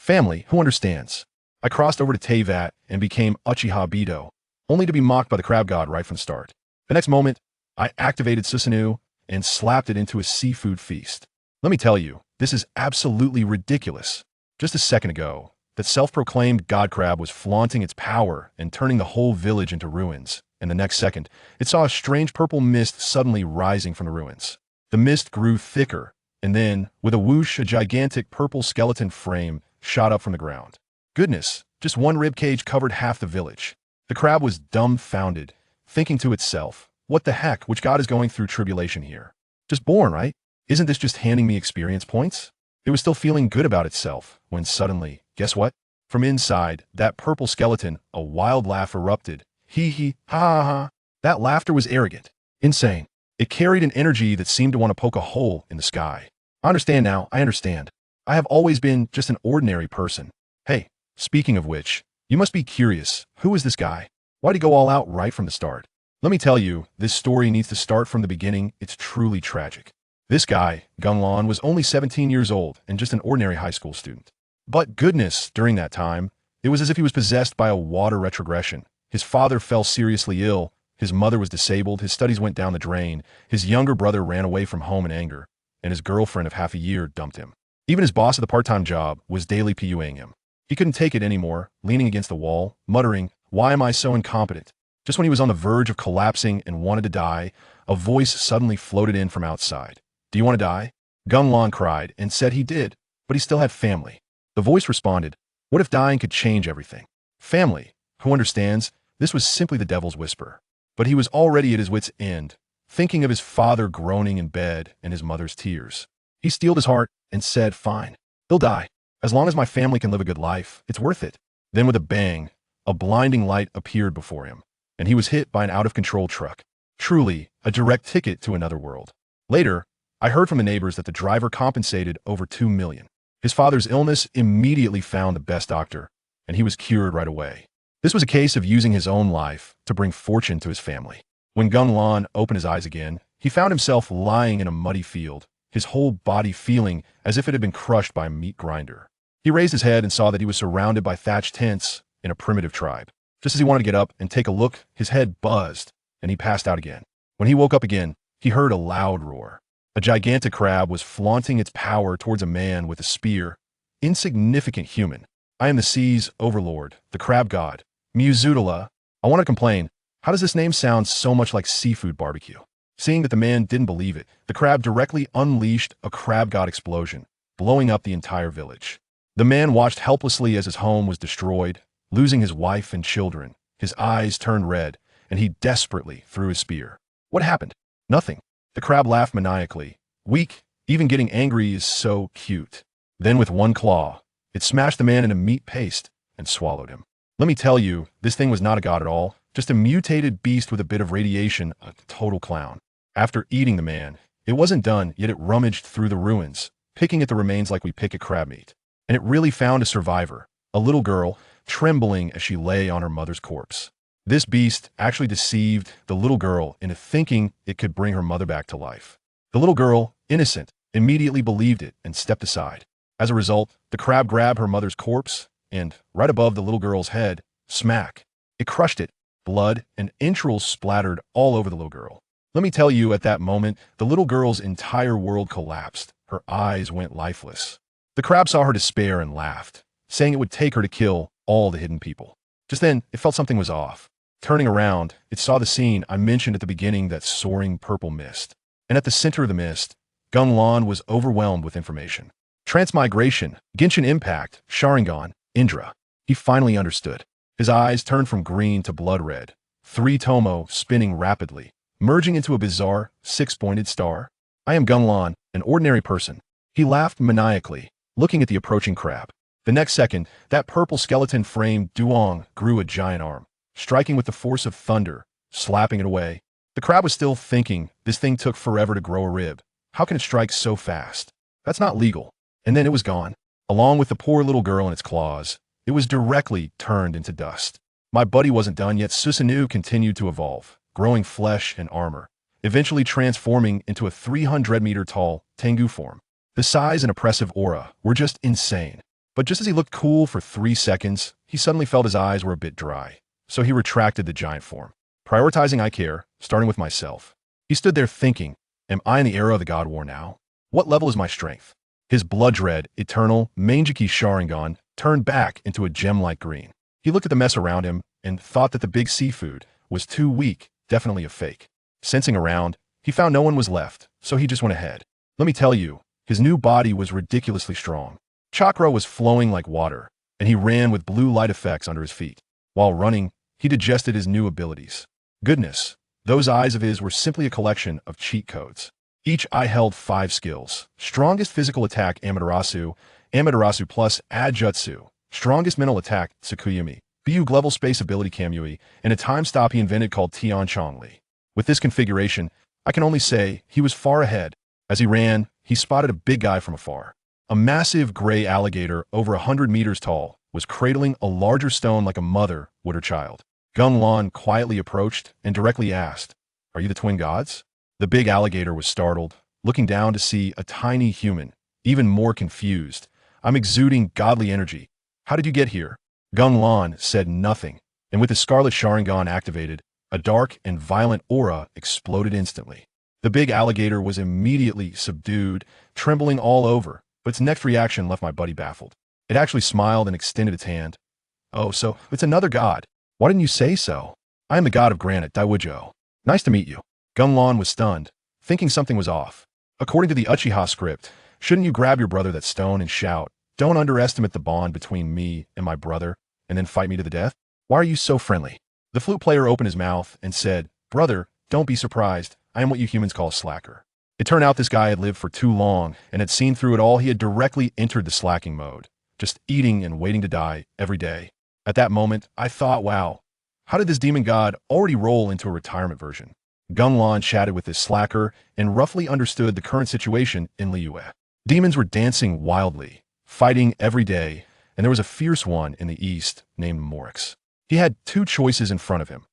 Family, who understands? I crossed over to Teyvat and became Uchiha Bido, only to be mocked by the crab god right from the start. The next moment, I activated Susanoo and slapped it into a seafood feast. Let me tell you, this is absolutely ridiculous. Just a second ago, that self-proclaimed god crab was flaunting its power and turning the whole village into ruins, and the next second, it saw a strange purple mist suddenly rising from the ruins. The mist grew thicker, and then, with a whoosh, a gigantic purple skeleton frame shot up from the ground. Goodness, just one ribcage covered half the village. The crab was dumbfounded, thinking to itself, what the heck, which god is going through tribulation here? Just born, right? Isn't this just handing me experience points? It was still feeling good about itself, when suddenly, guess what? From inside, that purple skeleton, a wild laugh erupted. Hee hee, ha ha ha. That laughter was arrogant, insane. It carried an energy that seemed to want to poke a hole in the sky. I understand now, I understand. I have always been just an ordinary person. Hey, speaking of which, you must be curious, who is this guy? Why'd he go all out right from the start? Let me tell you, this story needs to start from the beginning. It's truly tragic. This guy, Geng, was only 17 years old and just an ordinary high school student. But goodness, during that time, it was as if he was possessed by a water retrogression. His father fell seriously ill, his mother was disabled, his studies went down the drain, his younger brother ran away from home in anger, and his girlfriend of half a year dumped him. Even his boss at the part-time job was daily PUing him. He couldn't take it anymore, leaning against the wall, muttering, "Why am I so incompetent?" Just when he was on the verge of collapsing and wanted to die, a voice suddenly floated in from outside. "Do you want to die?" Geng cried and said he did, but he still had family. The voice responded, "What if dying could change everything?" Family, who understands, this was simply the devil's whisper. But he was already at his wit's end, thinking of his father groaning in bed and his mother's tears. He steeled his heart and said, "Fine, he'll die. As long as my family can live a good life, it's worth it." Then with a bang, a blinding light appeared before him, and he was hit by an out-of-control truck. Truly, a direct ticket to another world. Later, I heard from the neighbors that the driver compensated over $2 million. His father's illness immediately found the best doctor, and he was cured right away. This was a case of using his own life to bring fortune to his family. When Geng opened his eyes again, he found himself lying in a muddy field, his whole body feeling as if it had been crushed by a meat grinder. He raised his head and saw that he was surrounded by thatched tents in a primitive tribe. Just as he wanted to get up and take a look, his head buzzed, and he passed out again. When he woke up again, he heard a loud roar. A gigantic crab was flaunting its power towards a man with a spear. Insignificant human. I am the sea's overlord, the crab god. Muzutala. I want to complain. How does this name sound so much like seafood barbecue? Seeing that the man didn't believe it, the crab directly unleashed a crab god explosion, blowing up the entire village. The man watched helplessly as his home was destroyed, losing his wife and children. His eyes turned red, and he desperately threw his spear. What happened? Nothing. The crab laughed maniacally. Weak, even getting angry is so cute. Then with one claw, it smashed the man into meat paste and swallowed him. Let me tell you, this thing was not a god at all, just a mutated beast with a bit of radiation, a total clown. After eating the man, it wasn't done, yet it rummaged through the ruins, picking at the remains like we pick at crab meat. And it really found a survivor, a little girl, trembling as she lay on her mother's corpse. This beast actually deceived the little girl into thinking it could bring her mother back to life. The little girl, innocent, immediately believed it and stepped aside. As a result, the crab grabbed her mother's corpse and, right above the little girl's head, smack, it crushed it. Blood and entrails splattered all over the little girl. Let me tell you, at that moment, the little girl's entire world collapsed. Her eyes went lifeless. The crab saw her despair and laughed, saying it would take her to kill all the hidden people. Just then, it felt something was off. Turning around, it saw the scene I mentioned at the beginning, that soaring purple mist. And at the center of the mist, Geng was overwhelmed with information. Transmigration, Genshin Impact, Sharingan, Indra. He finally understood. His eyes turned from green to blood red. 3 tomo spinning rapidly, merging into a bizarre, 6-pointed star. I am Geng, an ordinary person. He laughed maniacally, looking at the approaching crab. The next second, that purple skeleton-framed Duong grew a giant arm, striking with the force of thunder, slapping it away. The crab was still thinking, this thing took forever to grow a rib. How can it strike so fast? That's not legal. And then it was gone. Along with the poor little girl in its claws, it was directly turned into dust. My buddy wasn't done yet. Susanoo continued to evolve, growing flesh and armor, eventually transforming into a 300-meter-tall Tengu form. The size and oppressive aura were just insane. But just as he looked cool for 3 seconds, he suddenly felt his eyes were a bit dry. So he retracted the giant form, prioritizing eye care, starting with myself. He stood there thinking, am I in the era of the God War now? What level is my strength? His blood-red, eternal, Mangeki Sharingan turned back into a gem-like green. He looked at the mess around him and thought that the big seafood was too weak, definitely a fake. Sensing around, he found no one was left, so he just went ahead. Let me tell you, his new body was ridiculously strong. Chakra was flowing like water, and he ran with blue light effects under his feet. While running, he digested his new abilities. Goodness, those eyes of his were simply a collection of cheat codes. Each eye held 5 skills. Strongest physical attack Amaterasu, Amaterasu plus Adjutsu. Strongest mental attack Tsukuyumi, Bug level space ability Kamui, and a time stop he invented called Tian Chongli. With this configuration, I can only say he was far ahead. As he ran, he spotted a big guy from afar. A massive gray alligator over 100 meters tall was cradling a larger stone like a mother would her child. Geng Lan quietly approached and directly asked, "Are you the twin gods?" The big alligator was startled, looking down to see a tiny human, even more confused. "I'm exuding godly energy. How did you get here?" Geng Lan said nothing, and with his scarlet Sharingan activated, a dark and violent aura exploded instantly. The big alligator was immediately subdued, trembling all over, but its next reaction left my buddy baffled. It actually smiled and extended its hand. "Oh, so it's another god. Why didn't you say so? I am the god of granite, Daiwujo. Nice to meet you." Geng Lan was stunned, thinking something was off. According to the Uchiha script, shouldn't you grab your brother that stone and shout, "Don't underestimate the bond between me and my brother," and then fight me to the death? Why are you so friendly? The flute player opened his mouth and said, "Brother, don't be surprised. I am what you humans call a slacker." It turned out this guy had lived for too long and had seen through it all. He had directly entered the slacking mode, just eating and waiting to die every day. At that moment, I thought, wow, how did this demon god already roll into a retirement version? Geng Lan chatted with this slacker and roughly understood the current situation in Liyue. Demons were dancing wildly, fighting every day, and there was a fierce one in the east named Morix. He had 2 choices in front of him,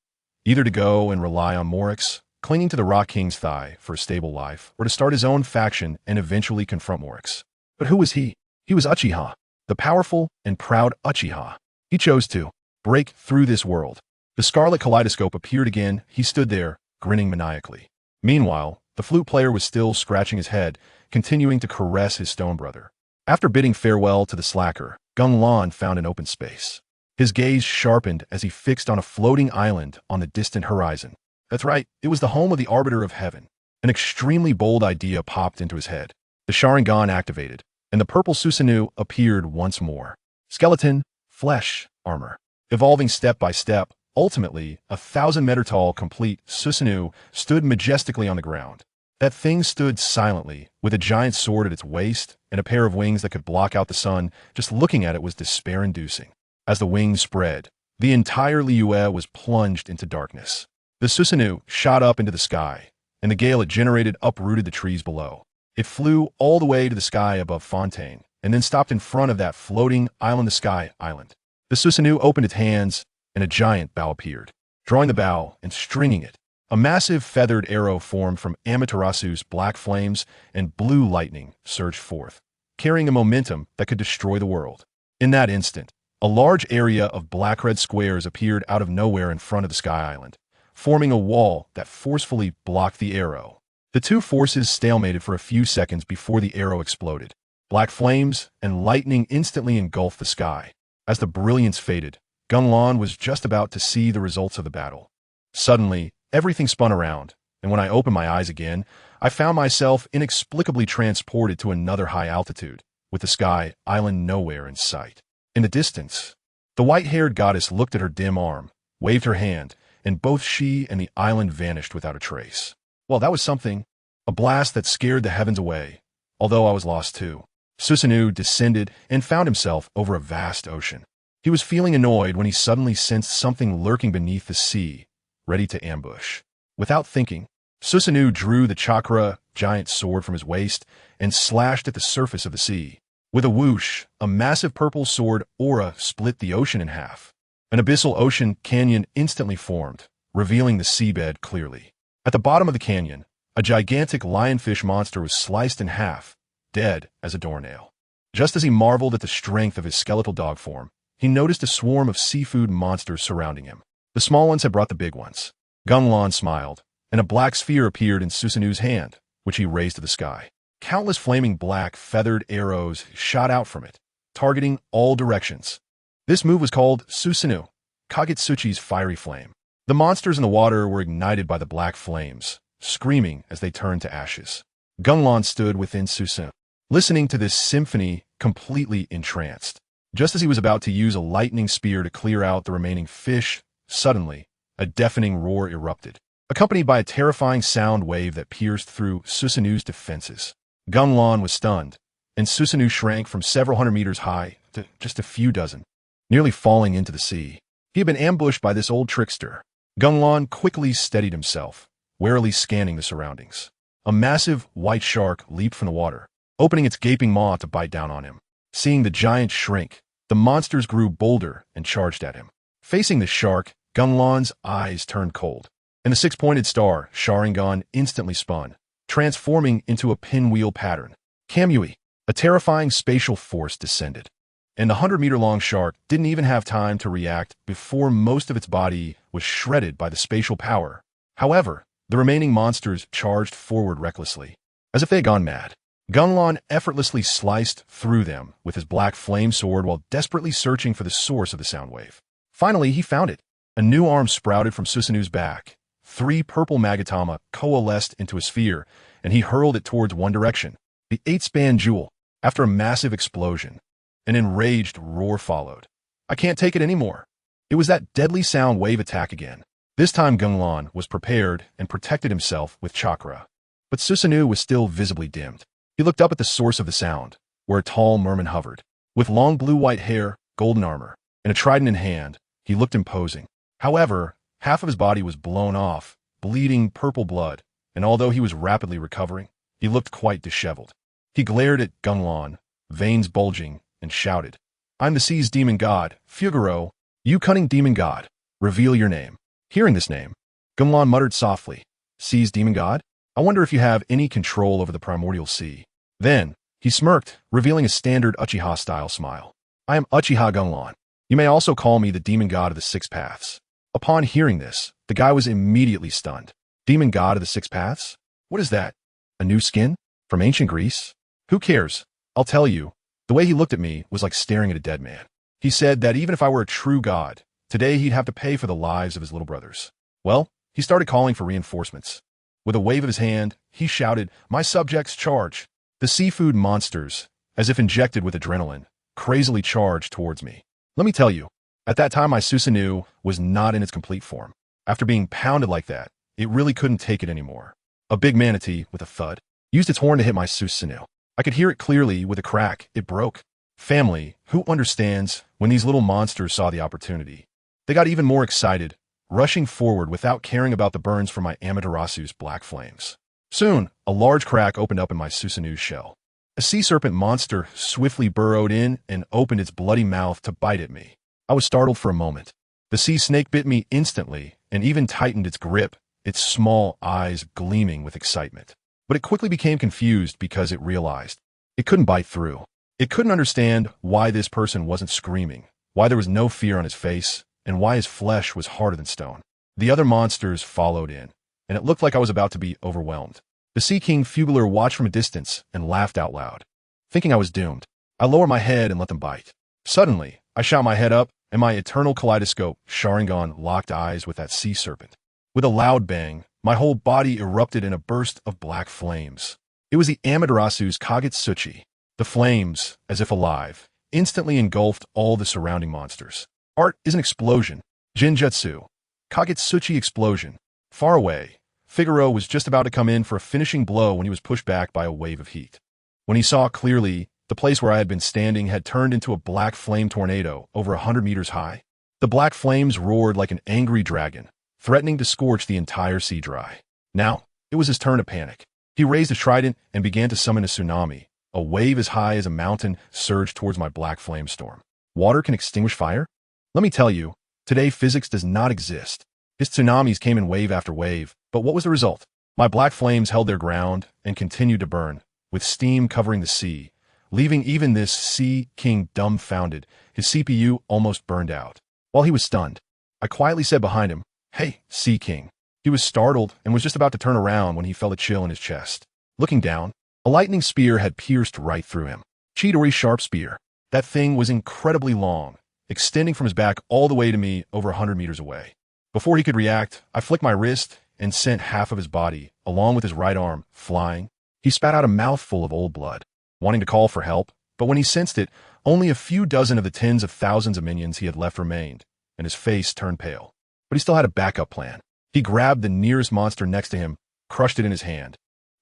either to go and rely on Morix, clinging to the Rock King's thigh for a stable life, or to start his own faction and eventually confront Morix. But who was he? He was Uchiha, the powerful and proud Uchiha. He chose to break through this world. The scarlet kaleidoscope appeared again. He stood there, grinning maniacally. Meanwhile, the flute player was still scratching his head, continuing to caress his stone brother. After bidding farewell to the slacker, Geng Lan found an open space. His gaze sharpened as he fixed on a floating island on the distant horizon. That's right, it was the home of the Arbiter of Heaven. An extremely bold idea popped into his head. The Sharingan activated, and the purple Susanoo appeared once more. Skeleton, flesh, armor. Evolving step by step, ultimately, 1,000-meter-tall complete Susanoo stood majestically on the ground. That thing stood silently, with a giant sword at its waist and a pair of wings that could block out the sun. Just looking at it was despair-inducing. As the wings spread, the entire Liyue was plunged into darkness. The Susanoo shot up into the sky, and the gale it generated uprooted the trees below. It flew all the way to the sky above Fontaine, and then stopped in front of that floating island-the-sky island. The Susanoo opened its hands, and a giant bow appeared. Drawing the bow and stringing it, a massive feathered arrow formed from Amaterasu's black flames and blue lightning surged forth, carrying a momentum that could destroy the world. In that instant, a large area of black-red squares appeared out of nowhere in front of the sky island, forming a wall that forcefully blocked the arrow. The 2 forces stalemated for a few seconds before the arrow exploded. Black flames and lightning instantly engulfed the sky. As the brilliance faded, Geng Lan was just about to see the results of the battle. Suddenly, everything spun around, and when I opened my eyes again, I found myself inexplicably transported to another high altitude, with the sky island nowhere in sight. In the distance, the white-haired goddess looked at her dim arm, waved her hand, and both she and the island vanished without a trace. Well, that was something. A blast that scared the heavens away, although I was lost too. Susanoo descended and found himself over a vast ocean. He was feeling annoyed when he suddenly sensed something lurking beneath the sea, ready to ambush. Without thinking, Susanoo drew the chakra giant sword from his waist and slashed at the surface of the sea. With a whoosh, a massive purple sword aura split the ocean in half. An abyssal ocean canyon instantly formed, revealing the seabed clearly. At the bottom of the canyon, a gigantic lionfish monster was sliced in half, dead as a doornail. Just as he marveled at the strength of his skeletal dog form, he noticed a swarm of seafood monsters surrounding him. The small ones had brought the big ones. Gunlan smiled, and a black sphere appeared in Susanoo's hand, which he raised to the sky. Countless flaming black, feathered arrows shot out from it, targeting all directions. This move was called Susanoo, Kagutsuchi's fiery flame. The monsters in the water were ignited by the black flames, screaming as they turned to ashes. Gunlan stood within Susanoo, listening to this symphony completely entranced. Just as he was about to use a lightning spear to clear out the remaining fish, suddenly, a deafening roar erupted, accompanied by a terrifying sound wave that pierced through Susanoo's defenses. Gunlan was stunned, and Susanoo shrank from several hundred meters high to just a few dozen, nearly falling into the sea. He had been ambushed by this old trickster. Gunlan quickly steadied himself, warily scanning the surroundings. A massive white shark leaped from the water, opening its gaping maw to bite down on him. Seeing the giant shrink, the monsters grew bolder and charged at him. Facing the shark, Gunlan's eyes turned cold, and the six-pointed star, Sharingan, instantly spun, transforming into a pinwheel pattern. Kamui, a terrifying spatial force descended, and the 100-meter-long shark didn't even have time to react before most of its body was shredded by the spatial power. However, the remaining monsters charged forward recklessly, as if they had gone mad. Gunlan effortlessly sliced through them with his black flame sword while desperately searching for the source of the sound wave. Finally, he found it. A new arm sprouted from Susanoo's back. 3 purple Magatama coalesced into a sphere, and he hurled it towards one direction, the 8-span jewel. After a massive explosion, an enraged roar followed. I can't take it anymore. It was that deadly sound wave attack again. This time Gunlan was prepared and protected himself with chakra. But Susanoo was still visibly dimmed. He looked up at the source of the sound, where a tall merman hovered. With long blue-white hair, golden armor, and a trident in hand, he looked imposing. However, half of his body was blown off, bleeding purple blood, and although he was rapidly recovering, he looked quite disheveled. He glared at Gunlan, veins bulging, and shouted, "I'm the sea's demon god, Fugaro. You cunning demon god, reveal your name." Hearing this name, Gunlan muttered softly, "Sea's demon god? I wonder if you have any control over the primordial sea." Then, he smirked, revealing a standard Uchiha-style smile. "I am Uchiha Gunlan. You may also call me the demon god of the 6 paths." Upon hearing this, the guy was immediately stunned. Demon god of the 6 paths? What is that? A new skin? From ancient Greece? Who cares? I'll tell you. The way he looked at me was like staring at a dead man. He said that even if I were a true god, today he'd have to pay for the lives of his little brothers. Well, he started calling for reinforcements. With a wave of his hand, he shouted, "My subjects, charge!" The seafood monsters, as if injected with adrenaline, crazily charged towards me. Let me tell you, at that time my Susanoo was not in its complete form. After being pounded like that, it really couldn't take it anymore. A big manatee, with a thud, used its horn to hit my Susanoo. I could hear it clearly. With a crack, it broke. Family, who understands when these little monsters saw the opportunity? They got even more excited, rushing forward without caring about the burns from my Amaterasu's black flames. Soon, a large crack opened up in my Susanoo's shell. A sea serpent monster swiftly burrowed in and opened its bloody mouth to bite at me. I was startled for a moment. The sea snake bit me instantly and even tightened its grip, its small eyes gleaming with excitement. But it quickly became confused because it realized it couldn't bite through. It couldn't understand why this person wasn't screaming, why there was no fear on his face, and why his flesh was harder than stone. The other monsters followed in, and it looked like I was about to be overwhelmed. The Sea King Fugler watched from a distance and laughed out loud. Thinking I was doomed, I lowered my head and let them bite. Suddenly, I shot my head up, and my eternal kaleidoscope, Sharingan, locked eyes with that sea serpent. With a loud bang, my whole body erupted in a burst of black flames. It was the Amaterasu's Kagutsuchi. The flames, as if alive, instantly engulfed all the surrounding monsters. Art is an explosion. Jinjutsu. Kagutsuchi explosion. Far away, Figaro was just about to come in for a finishing blow when he was pushed back by a wave of heat. When he saw clearly, the place where I had been standing had turned into a black flame tornado over 100 meters high. The black flames roared like an angry dragon, threatening to scorch the entire sea dry. Now, it was his turn to panic. He raised a trident and began to summon a tsunami. A wave as high as a mountain surged towards my black flame storm. Water can extinguish fire? Let me tell you, today physics does not exist. His tsunamis came in wave after wave, but what was the result? My black flames held their ground and continued to burn, with steam covering the sea, leaving even this Sea King dumbfounded, his CPU almost burned out. While he was stunned, I quietly said behind him, "Hey, Sea King." He was startled and was just about to turn around when he felt a chill in his chest. Looking down, a lightning spear had pierced right through him. Chidori sharp spear. That thing was incredibly long, extending from his back all the way to me over 100 meters away. Before he could react, I flicked my wrist and sent half of his body, along with his right arm, flying. He spat out a mouthful of old blood, wanting to call for help, but when he sensed it, only a few dozen of the tens of thousands of minions he had left remained, and his face turned pale. But he still had a backup plan. He grabbed the nearest monster next to him, crushed it in his hand,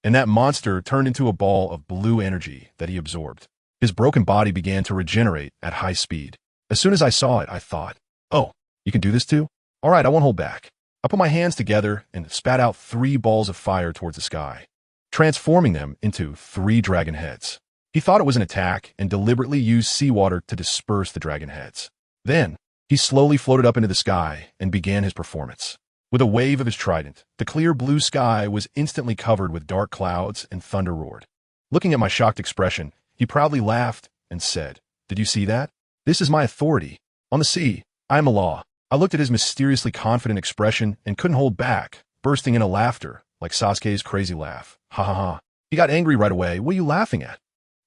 and that monster turned into a ball of blue energy that he absorbed. His broken body began to regenerate at high speed. As soon as I saw it, I thought, "Oh, you can do this too? All right, I won't hold back." I put my hands together and spat out 3 balls of fire towards the sky, transforming them into 3 dragon heads. He thought it was an attack and deliberately used seawater to disperse the dragon heads. Then, he slowly floated up into the sky and began his performance. With a wave of his trident, the clear blue sky was instantly covered with dark clouds and thunder roared. Looking at my shocked expression, he proudly laughed and said, "Did you see that? This is my authority. On the sea, I am a law." I looked at his mysteriously confident expression and couldn't hold back, bursting into laughter, like Sasuke's crazy laugh. Ha ha ha. He got angry right away. "What are you laughing at?"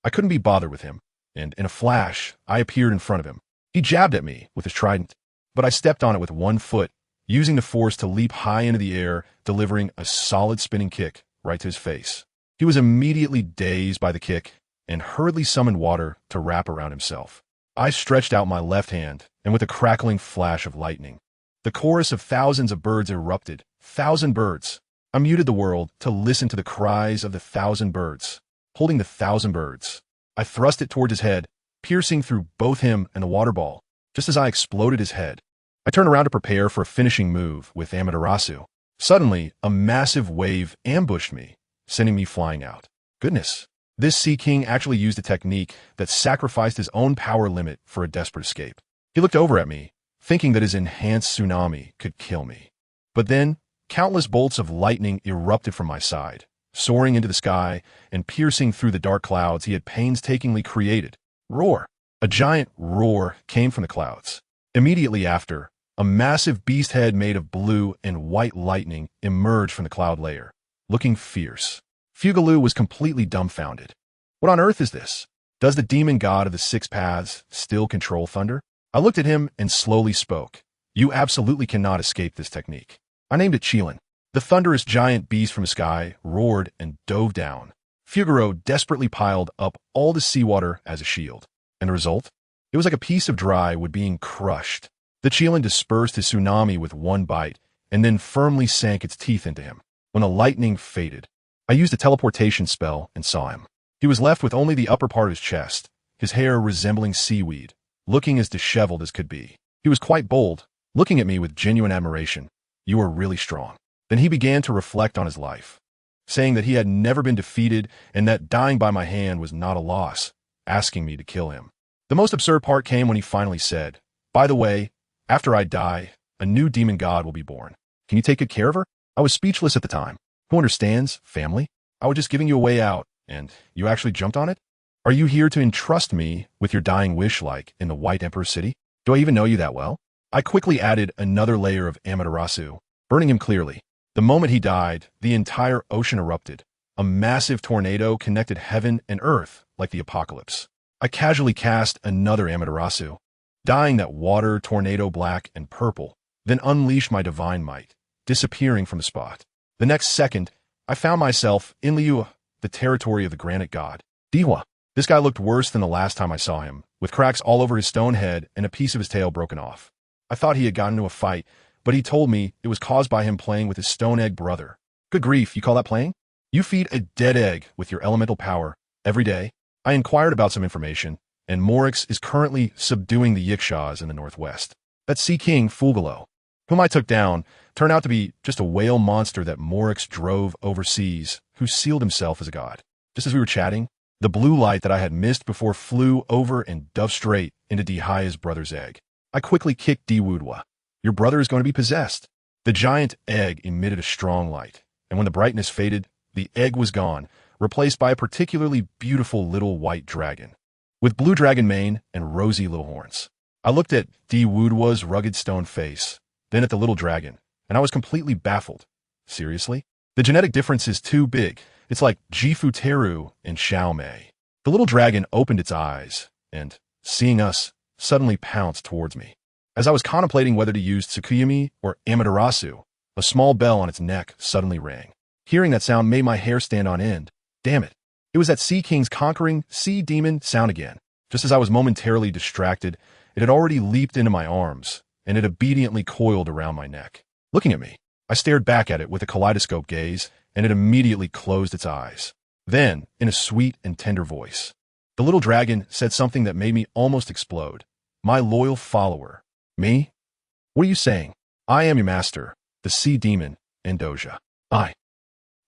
I couldn't be bothered with him, and in a flash, I appeared in front of him. He jabbed at me with his trident, but I stepped on it with one foot, using the force to leap high into the air, delivering a solid spinning kick right to his face. He was immediately dazed by the kick and hurriedly summoned water to wrap around himself. I stretched out my left hand, and with a crackling flash of lightning, the chorus of thousands of birds erupted. 1,000 birds. I muted the world to listen to the cries of the 1,000 birds. Holding the 1,000 birds, I thrust it toward his head, piercing through both him and the water ball. Just as I exploded his head, I turned around to prepare for a finishing move with Amaterasu. Suddenly, a massive wave ambushed me, sending me flying out. Goodness, this Sea King actually used a technique that sacrificed his own power limit for a desperate escape. He looked over at me, thinking that his enhanced tsunami could kill me. But then, countless bolts of lightning erupted from my side, soaring into the sky and piercing through the dark clouds he had painstakingly created. Roar! A giant roar came from the clouds. Immediately after, a massive beast head made of blue and white lightning emerged from the cloud layer, looking fierce. Fugaloo was completely dumbfounded. What on earth is this? Does the demon god of the 6 paths still control thunder? I looked at him and slowly spoke. "You absolutely cannot escape this technique." I named it Chilin. The thunderous giant beast from the sky roared and dove down. Fugaro desperately piled up all the seawater as a shield. And the result? It was like a piece of dry wood being crushed. The Chilin dispersed his tsunami with one bite, and then firmly sank its teeth into him. When the lightning faded, I used a teleportation spell and saw him. He was left with only the upper part of his chest, his hair resembling seaweed, looking as disheveled as could be. He was quite bold, looking at me with genuine admiration. "You are really strong." Then he began to reflect on his life, saying that he had never been defeated and that dying by my hand was not a loss, asking me to kill him. The most absurd part came when he finally said, "By the way, after I die, a new demon god will be born. Can you take good care of her?" I was speechless at the time. Who understands, family? I was just giving you a way out, and you actually jumped on it? Are you here to entrust me with your dying wish like in the White Emperor City? Do I even know you that well? I quickly added another layer of Amaterasu, burning him clearly. The moment he died, the entire ocean erupted. A massive tornado connected heaven and earth like the apocalypse. I casually cast another Amaterasu, dyeing that water tornado black and purple, then unleashed my divine might, disappearing from the spot. The next second, I found myself in Liyue, the territory of the granite god. Dihua. This guy looked worse than the last time I saw him, with cracks all over his stone head and a piece of his tail broken off. I thought he had gotten into a fight, but he told me it was caused by him playing with his stone egg brother. Good grief, you call that playing? You feed a dead egg with your elemental power every day? I inquired about some information, and Morix is currently subduing the Yikshaws in the northwest. That Sea King, Fugalo, whom I took down, turned out to be just a whale monster that Morix drove overseas, who sealed himself as a god. Just as we were chatting, the blue light that I had missed before flew over and dove straight into Dihaya's brother's egg. I quickly kicked Diwudwa. "Your brother is going to be possessed." The giant egg emitted a strong light, and when the brightness faded, the egg was gone, replaced by a particularly beautiful little white dragon, with blue dragon mane and rosy little horns. I looked at Diwudwa's rugged stone face, then at the little dragon, and I was completely baffled. Seriously? The genetic difference is too big. It's like Jifuteru and Xiaomei. The little dragon opened its eyes, and, seeing us, suddenly pounced towards me. As I was contemplating whether to use Tsukuyumi or Amaterasu, a small bell on its neck suddenly rang. Hearing that sound made my hair stand on end. Damn it. It was that Sea King's conquering sea demon sound again. Just as I was momentarily distracted, it had already leaped into my arms, and it obediently coiled around my neck. Looking at me, I stared back at it with a kaleidoscope gaze, and it immediately closed its eyes. Then, in a sweet and tender voice, the little dragon said something that made me almost explode. My loyal follower. Me? What are you saying? I am your master, the sea demon, Endoja.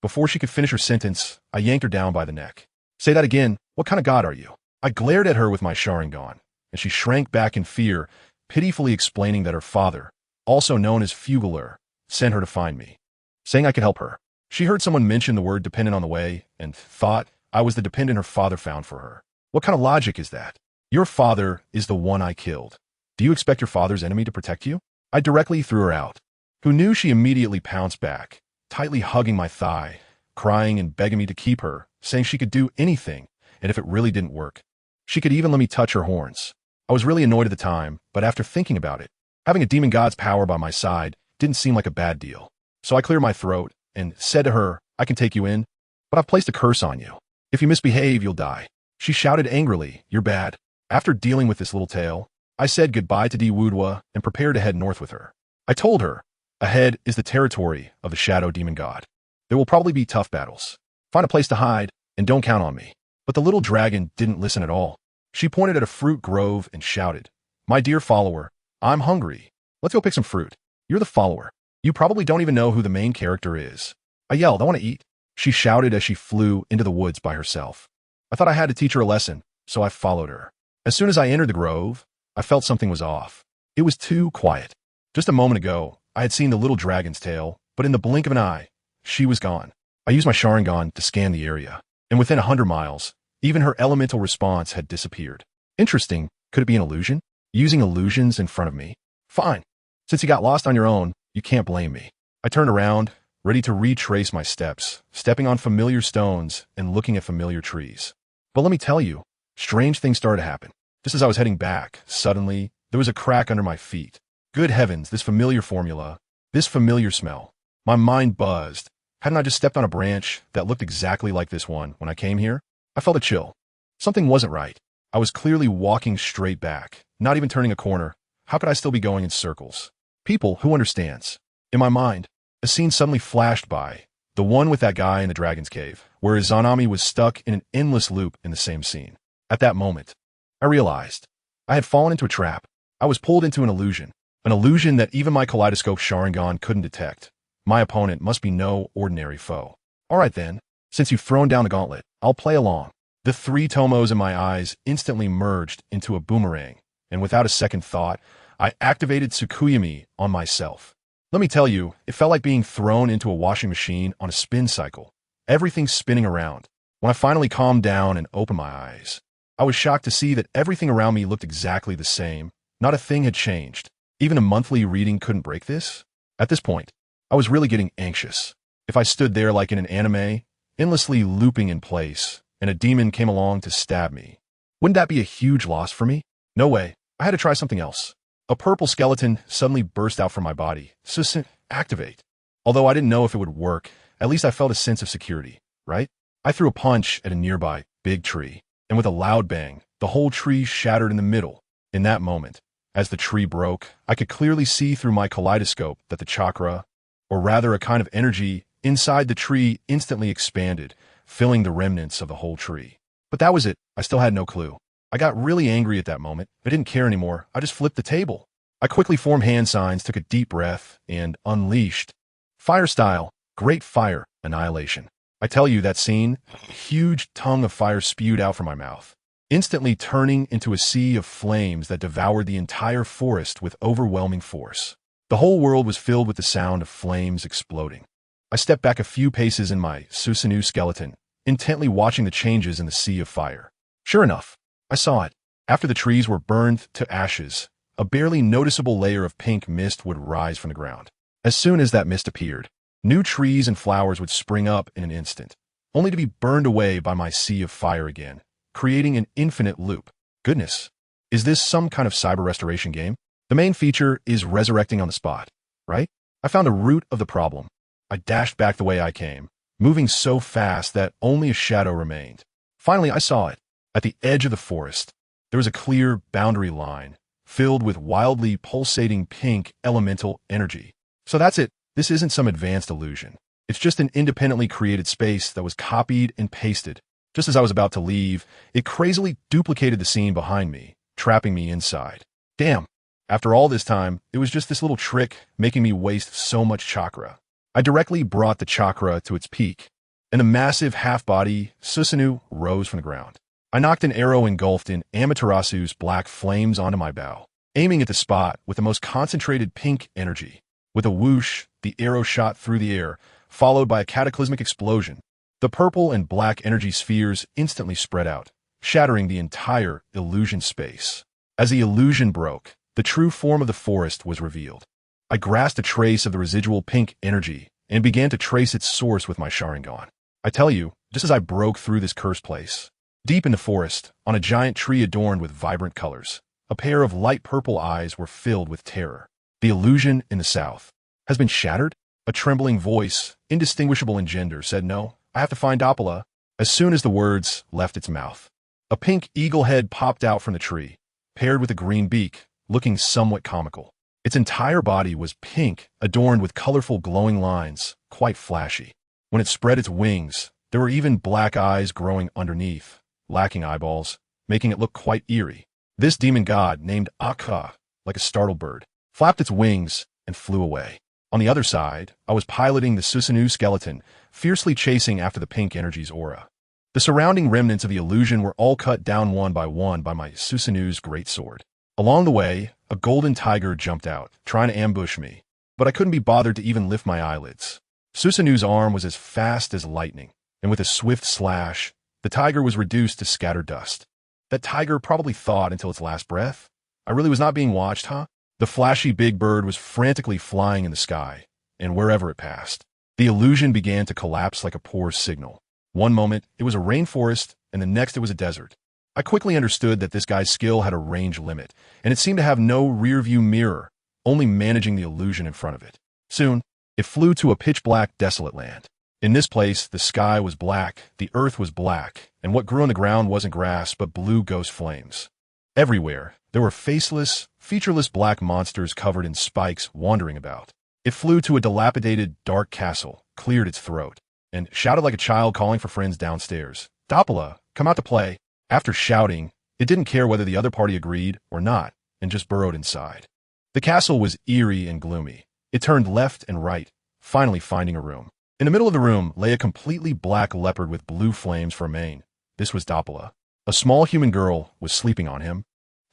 Before she could finish her sentence, I yanked her down by the neck. Say that again. What kind of god are you? I glared at her with my Sharingan, and she shrank back in fear, pitifully explaining that her father, also known as Fugler, sent her to find me, saying I could help her. She heard someone mention the word dependent on the way and thought I was the dependent her father found for her. What kind of logic is that? Your father is the one I killed. Do you expect your father's enemy to protect you? I directly threw her out. Who knew she immediately pounced back, tightly hugging my thigh, crying and begging me to keep her, saying she could do anything, and if it really didn't work, she could even let me touch her horns. I was really annoyed at the time, but after thinking about it, having a demon god's power by my side didn't seem like a bad deal. So I cleared my throat and said to her, I can take you in, but I've placed a curse on you. If you misbehave, you'll die. She shouted angrily, you're bad. After dealing with this little tale, I said goodbye to Diwudwa and prepared to head north with her. I told her, ahead is the territory of the Shadow Demon God. There will probably be tough battles. Find a place to hide, and don't count on me. But the little dragon didn't listen at all. She pointed at a fruit grove and shouted, my dear follower, I'm hungry. Let's go pick some fruit. You're the follower. You probably don't even know who the main character is. I yelled, I want to eat. She shouted as she flew into the woods by herself. I thought I had to teach her a lesson, so I followed her. As soon as I entered the grove, I felt something was off. It was too quiet. Just a moment ago, I had seen the little dragon's tail, but in the blink of an eye, she was gone. I used my Sharingan to scan the area, and within 100 miles, even her elemental response had disappeared. Interesting, could it be an illusion? Using illusions in front of me? Fine. Since you got lost on your own, you can't blame me. I turned around, ready to retrace my steps, stepping on familiar stones and looking at familiar trees. But let me tell you, strange things started to happen. Just as I was heading back, suddenly, there was a crack under my feet. Good heavens, this familiar formula, this familiar smell. My mind buzzed. Hadn't I just stepped on a branch that looked exactly like this one when I came here? I felt a chill. Something wasn't right. I was clearly walking straight back, not even turning a corner. How could I still be going in circles? People, who understands? In my mind, a scene suddenly flashed by, the one with that guy in the dragon's cave, where Izanami was stuck in an endless loop in the same scene. At that moment, I realized I had fallen into a trap. I was pulled into an illusion that even my kaleidoscope Sharingan couldn't detect. My opponent must be no ordinary foe. All right then, since you've thrown down the gauntlet, I'll play along. The 3 tomos in my eyes instantly merged into a boomerang, and without a second thought, I activated Tsukuyumi on myself. Let me tell you, it felt like being thrown into a washing machine on a spin cycle. Everything spinning around. When I finally calmed down and opened my eyes, I was shocked to see that everything around me looked exactly the same. Not a thing had changed. Even a monthly reading couldn't break this. At this point, I was really getting anxious. If I stood there like in an anime, endlessly looping in place, and a demon came along to stab me, wouldn't that be a huge loss for me? No way. I had to try something else. A purple skeleton suddenly burst out from my body. Activate. Although I didn't know if it would work, at least I felt a sense of security, right? I threw a punch at a nearby big tree, and with a loud bang, the whole tree shattered in the middle. In that moment, as the tree broke, I could clearly see through my kaleidoscope that the chakra, or rather a kind of energy, inside the tree instantly expanded, filling the remnants of the whole tree. But that was it. I still had no clue. I got really angry at that moment. I didn't care anymore. I just flipped the table. I quickly formed hand signs, took a deep breath, and unleashed. Fire style, great fire, annihilation. I tell you, that scene, a huge tongue of fire spewed out from my mouth, instantly turning into a sea of flames that devoured the entire forest with overwhelming force. The whole world was filled with the sound of flames exploding. I stepped back a few paces in my Susanoo skeleton, intently watching the changes in the sea of fire. Sure enough, I saw it. After the trees were burned to ashes, a barely noticeable layer of pink mist would rise from the ground. As soon as that mist appeared, new trees and flowers would spring up in an instant, only to be burned away by my sea of fire again, creating an infinite loop. Goodness, is this some kind of cyber restoration game? The main feature is resurrecting on the spot, right? I found a root of the problem. I dashed back the way I came, moving so fast that only a shadow remained. Finally, I saw it. At the edge of the forest, there was a clear boundary line, filled with wildly pulsating pink elemental energy. So that's it. This isn't some advanced illusion. It's just an independently created space that was copied and pasted. Just as I was about to leave, it crazily duplicated the scene behind me, trapping me inside. Damn. After all this time, it was just this little trick making me waste so much chakra. I directly brought the chakra to its peak, and the massive half-body Susanoo rose from the ground. I knocked an arrow engulfed in Amaterasu's black flames onto my bow, aiming at the spot with the most concentrated pink energy. With a whoosh, the arrow shot through the air, followed by a cataclysmic explosion. The purple and black energy spheres instantly spread out, shattering the entire illusion space. As the illusion broke, the true form of the forest was revealed. I grasped a trace of the residual pink energy and began to trace its source with my Sharingan. I tell you, just as I broke through this cursed place, deep in the forest, on a giant tree adorned with vibrant colors, a pair of light purple eyes were filled with terror. The illusion in the south has been shattered? A trembling voice, indistinguishable in gender, said, "No, I have to find Doppela." As soon as the words left its mouth, a pink eagle head popped out from the tree, paired with a green beak, looking somewhat comical. Its entire body was pink, adorned with colorful glowing lines, quite flashy. When it spread its wings, there were even black eyes growing underneath, lacking eyeballs, making it look quite eerie. This demon god, named Akka, like a startled bird, flapped its wings and flew away. On the other side, I was piloting the Susanoo skeleton, fiercely chasing after the pink energy's aura. The surrounding remnants of the illusion were all cut down one by my Susanoo's great sword. Along the way, a golden tiger jumped out, trying to ambush me, but I couldn't be bothered to even lift my eyelids. Susanoo's arm was as fast as lightning, and with a swift slash, the tiger was reduced to scattered dust. That tiger probably thought until its last breath, I really was not being watched, huh? The flashy big bird was frantically flying in the sky, and wherever it passed, the illusion began to collapse like a poor signal. One moment, it was a rainforest, and the next it was a desert. I quickly understood that this guy's skill had a range limit, and it seemed to have no rear-view mirror, only managing the illusion in front of it. Soon, it flew to a pitch-black, desolate land. In this place, the sky was black, the earth was black, and what grew on the ground wasn't grass but blue ghost flames. Everywhere, there were faceless, featureless black monsters covered in spikes wandering about. It flew to a dilapidated, dark castle, cleared its throat, and shouted like a child calling for friends downstairs. "Doppela, come out to play." After shouting, it didn't care whether the other party agreed or not, and just burrowed inside. The castle was eerie and gloomy. It turned left and right, finally finding a room. In the middle of the room lay a completely black leopard with blue flames for a mane. This was Doppela. A small human girl was sleeping on him,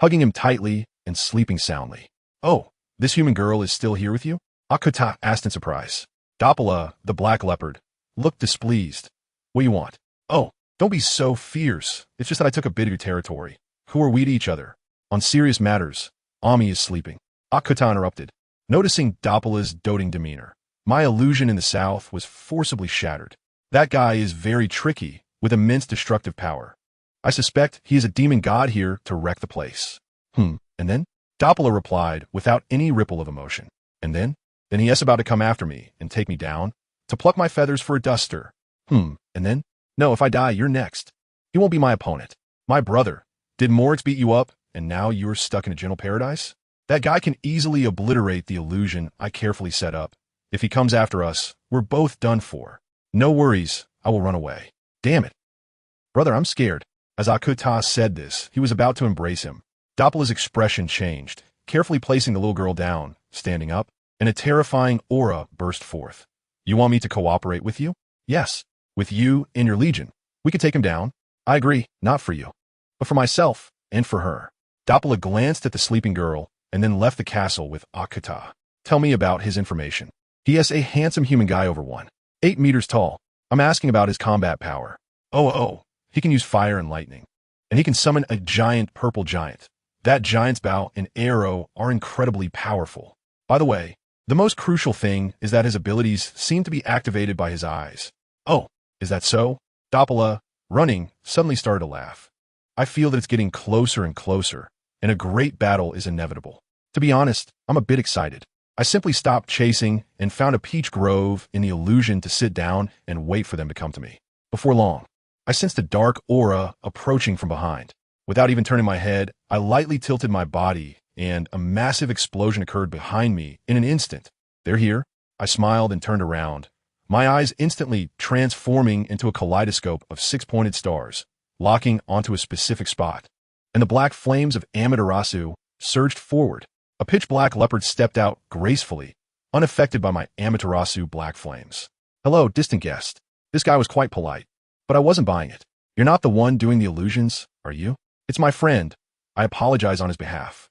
hugging him tightly and sleeping soundly. "Oh, this human girl is still here with you?" Akuta asked in surprise. Doppela, the black leopard, looked displeased. "What do you want?" "Oh, don't be so fierce. It's just that I took a bit of your territory. Who are we to each other? On serious matters, Ami is sleeping." Akuta interrupted. Noticing Doppela's doting demeanor, my illusion in the south was forcibly shattered. That guy is very tricky, with immense destructive power. I suspect he is a demon god here to wreck the place. And then? Doppela replied without any ripple of emotion. And then? Then he is about to come after me and take me down, to pluck my feathers for a duster. And then? No, if I die, you're next. He won't be my opponent. My brother. Did Morix beat you up, and now you're stuck in a gentle paradise? That guy can easily obliterate the illusion I carefully set up. If he comes after us, we're both done for. No worries, I will run away. Damn it. Brother, I'm scared. As Akuta said this, he was about to embrace him. Doppela's expression changed, carefully placing the little girl down, standing up, and a terrifying aura burst forth. "You want me to cooperate with you?" "Yes. With you and your legion. We could take him down." "I agree, not for you, but for myself and for her." Doppela glanced at the sleeping girl and then left the castle with Akuta. "Tell me about his information." "He is a handsome human guy over 8 meters tall. I'm asking about his combat power." Oh, he can use fire and lightning. And he can summon a giant purple giant. That giant's bow and arrow are incredibly powerful. By the way, the most crucial thing is that his abilities seem to be activated by his eyes. Oh, is that so? Doppela, running, suddenly started to laugh. I feel that it's getting closer and closer, and a great battle is inevitable. To be honest, I'm a bit excited. I simply stopped chasing and found a peach grove in the illusion to sit down and wait for them to come to me. Before long, I sensed a dark aura approaching from behind. Without even turning my head, I lightly tilted my body, and a massive explosion occurred behind me in an instant. They're here. I smiled and turned around, my eyes instantly transforming into a kaleidoscope of six-pointed stars, locking onto a specific spot. And the black flames of Amaterasu surged forward. A pitch-black leopard stepped out gracefully, unaffected by my Amaterasu black flames. Hello, distant guest. This guy was quite polite, but I wasn't buying it. You're not the one doing the illusions, are you? It's my friend. I apologize on his behalf.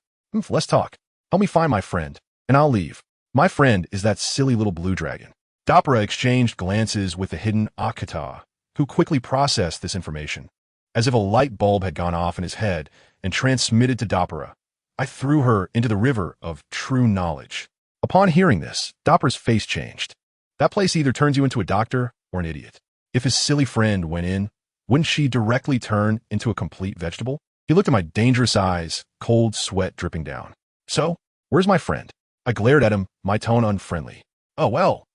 Let's talk. Help me find my friend, and I'll leave. My friend is that silly little blue dragon. Doppera exchanged glances with the hidden Akata, who quickly processed this information. As if a light bulb had gone off in his head and transmitted to Doppera, I threw her into the river of true knowledge. Upon hearing this, Doppera's face changed. That place either turns you into a doctor or an idiot. If his silly friend went in, wouldn't she directly turn into a complete vegetable? He looked at my dangerous eyes, cold sweat dripping down. So, where's my friend? I glared at him, my tone unfriendly. Oh well.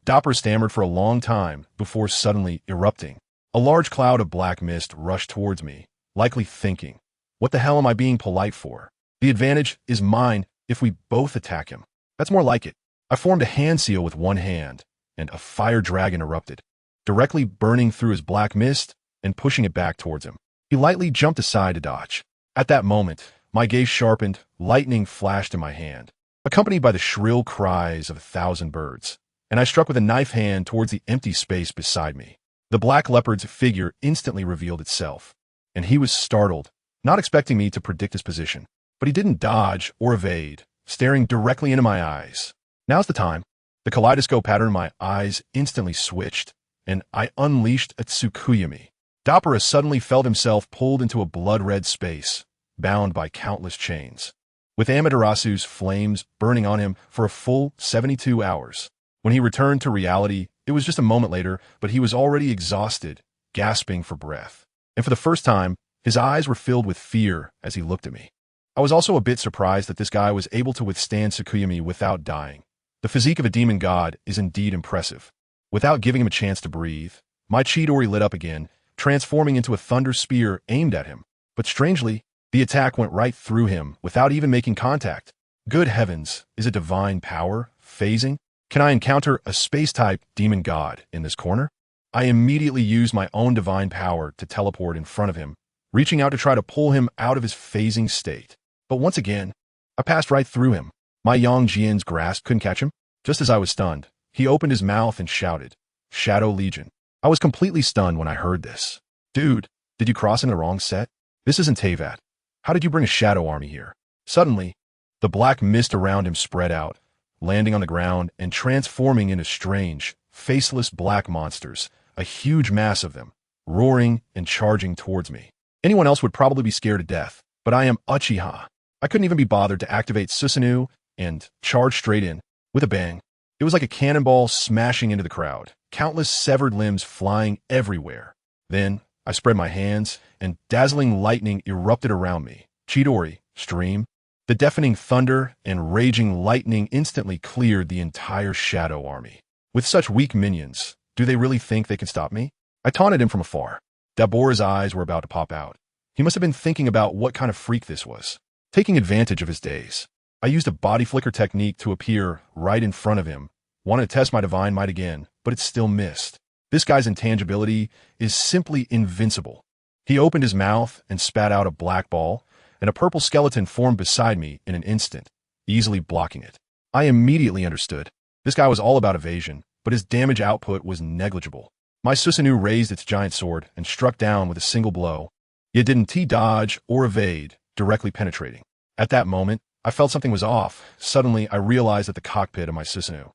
Doppera stammered for a long time before suddenly erupting. A large cloud of black mist rushed towards me, likely thinking, what the hell am I being polite for? The advantage is mine if we both attack him. That's more like it. I formed a hand seal with one hand, and a fire dragon erupted, directly burning through his black mist and pushing it back towards him. He lightly jumped aside to dodge. At that moment, my gaze sharpened, lightning flashed in my hand, accompanied by the shrill cries of 1,000 birds, and I struck with a knife hand towards the empty space beside me. The black leopard's figure instantly revealed itself, and he was startled, not expecting me to predict his position. But he didn't dodge or evade, staring directly into my eyes. Now's the time. The kaleidoscope pattern in my eyes instantly switched, and I unleashed a Tsukuyami. Doppera suddenly felt himself pulled into a blood-red space, bound by countless chains, with Amaterasu's flames burning on him for a full 72 hours. When he returned to reality, it was just a moment later, but he was already exhausted, gasping for breath. And for the first time, his eyes were filled with fear as he looked at me. I was also a bit surprised that this guy was able to withstand Tsukuyami without dying. The physique of a demon god is indeed impressive. Without giving him a chance to breathe, my Chidori lit up again, transforming into a thunder spear aimed at him. But strangely, the attack went right through him without even making contact. Good heavens, is a divine power phasing? Can I encounter a space-type demon god in this corner? I immediately used my own divine power to teleport in front of him, reaching out to try to pull him out of his phasing state. But once again, I passed right through him. My Yang Jian's grasp couldn't catch him. Just as I was stunned, he opened his mouth and shouted, Shadow Legion. I was completely stunned when I heard this. Dude, did you cross in the wrong set? This isn't Teyvat. How did you bring a shadow army here? Suddenly, the black mist around him spread out, landing on the ground and transforming into strange, faceless black monsters, a huge mass of them, roaring and charging towards me. Anyone else would probably be scared to death, but I am Uchiha. I couldn't even be bothered to activate Susanoo and charge straight in. With a bang, it was like a cannonball smashing into the crowd, countless severed limbs flying everywhere. Then, I spread my hands, and dazzling lightning erupted around me. Chidori, stream. The deafening thunder and raging lightning instantly cleared the entire shadow army. With such weak minions, do they really think they can stop me? I taunted him from afar. Dabora's eyes were about to pop out. He must have been thinking about what kind of freak this was. Taking advantage of his daze, I used a body flicker technique to appear right in front of him. Wanted to test my divine might again, but it still missed. This guy's intangibility is simply invincible. He opened his mouth and spat out a black ball, and a purple skeleton formed beside me in an instant, easily blocking it. I immediately understood. This guy was all about evasion, but his damage output was negligible. My Susanoo raised its giant sword and struck down with a single blow. It didn't dodge or evade, directly penetrating. At that moment, I felt something was off. Suddenly, I realized that the cockpit of my Susanoo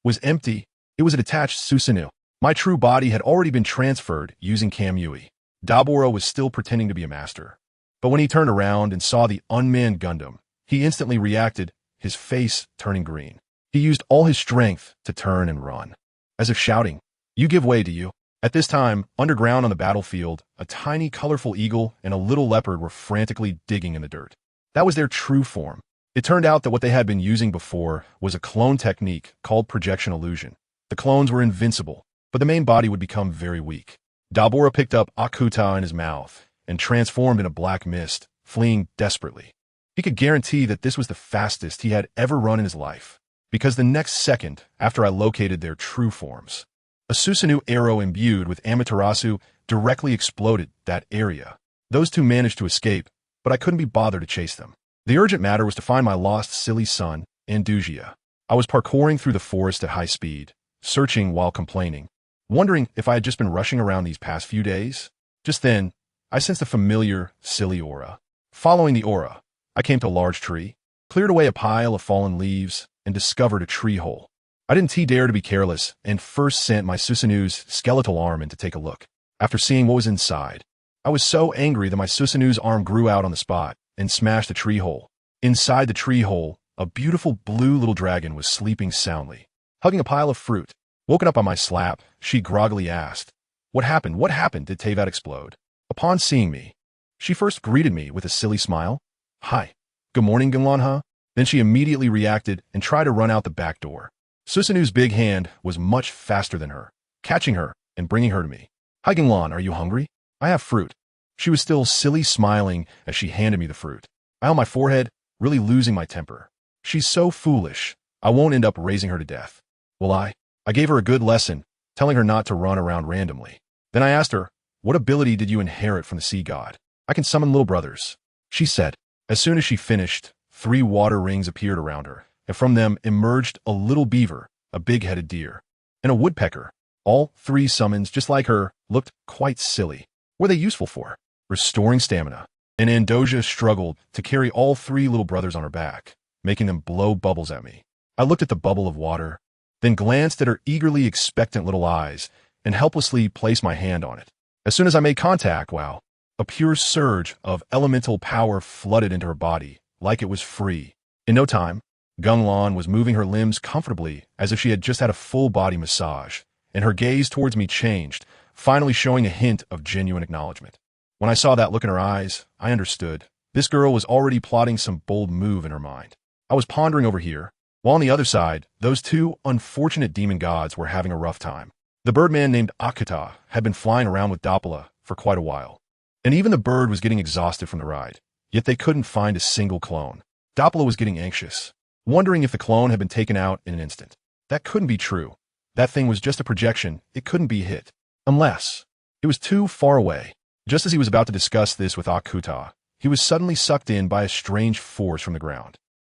was empty. It was a detached Susanoo. My true body had already been transferred using Kamui. Dabura was still pretending to be a master. But when he turned around and saw the unmanned Gundam, he instantly reacted, his face turning green. He used all his strength to turn and run, as if shouting, "You give way, do you?" At this time, underground on the battlefield, a tiny colorful eagle and a little leopard were frantically digging in the dirt. That was their true form. It turned out that what they had been using before was a clone technique called projection illusion. The clones were invincible, but the main body would become very weak. Dabura picked up Akuta in his mouth and transformed in a black mist, fleeing desperately. He could guarantee that this was the fastest he had ever run in his life, because the next second after I located their true forms, a Susanoo arrow imbued with Amaterasu directly exploded that area. Those two managed to escape, but I couldn't be bothered to chase them. The urgent matter was to find my lost silly son, Andugia. I was parkouring through the forest at high speed, searching while complaining, wondering if I had just been rushing around these past few days. Just then, I sensed a familiar, silly aura. Following the aura, I came to a large tree, cleared away a pile of fallen leaves, and discovered a tree hole. I didn't dare to be careless and first sent my Susanoo's skeletal arm in to take a look. After seeing what was inside, I was so angry that my Susanoo's arm grew out on the spot and smashed the tree hole. Inside the tree hole, a beautiful blue little dragon was sleeping soundly, hugging a pile of fruit. Woken up by my slap, she groggily asked, "What happened? What happened?" Did Teyvat explode? Upon seeing me, she first greeted me with a silly smile. "Hi. Good morning, Geng. Then she immediately reacted and tried to run out the back door. Susanoo's big hand was much faster than her, catching her and bringing her to me. "Hi, Geng, are you hungry? I have fruit." She was still silly smiling as she handed me the fruit. I on my forehead, really losing my temper. She's so foolish. I won't end up raising her to death. Will I? I gave her a good lesson, telling her not to run around randomly. Then I asked her, "What ability did you inherit from the sea god?" "I can summon little brothers," she said. As soon as she finished, 3 water rings appeared around her, and from them emerged a little beaver, a big-headed deer, and a woodpecker. All 3 summons, just like her, looked quite silly. What were they useful for? Restoring stamina. And Andoja struggled to carry all 3 little brothers on her back, making them blow bubbles at me. I looked at the bubble of water, then glanced at her eagerly expectant little eyes, and helplessly placed my hand on it. As soon as I made contact, wow, a pure surge of elemental power flooded into her body, like it was free. In no time, Geng was moving her limbs comfortably as if she had just had a full-body massage, and her gaze towards me changed, finally showing a hint of genuine acknowledgement. When I saw that look in her eyes, I understood. This girl was already plotting some bold move in her mind. I was pondering over here, while on the other side, those 2 unfortunate demon gods were having a rough time. The birdman named Akuta had been flying around with Dabura for quite a while, and even the bird was getting exhausted from the ride, yet they couldn't find a single clone. Dabura was getting anxious, wondering if the clone had been taken out in an instant. That couldn't be true. That thing was just a projection. It couldn't be hit. Unless it was too far away. Just as he was about to discuss this with Akuta, he was suddenly sucked in by a strange force from the ground.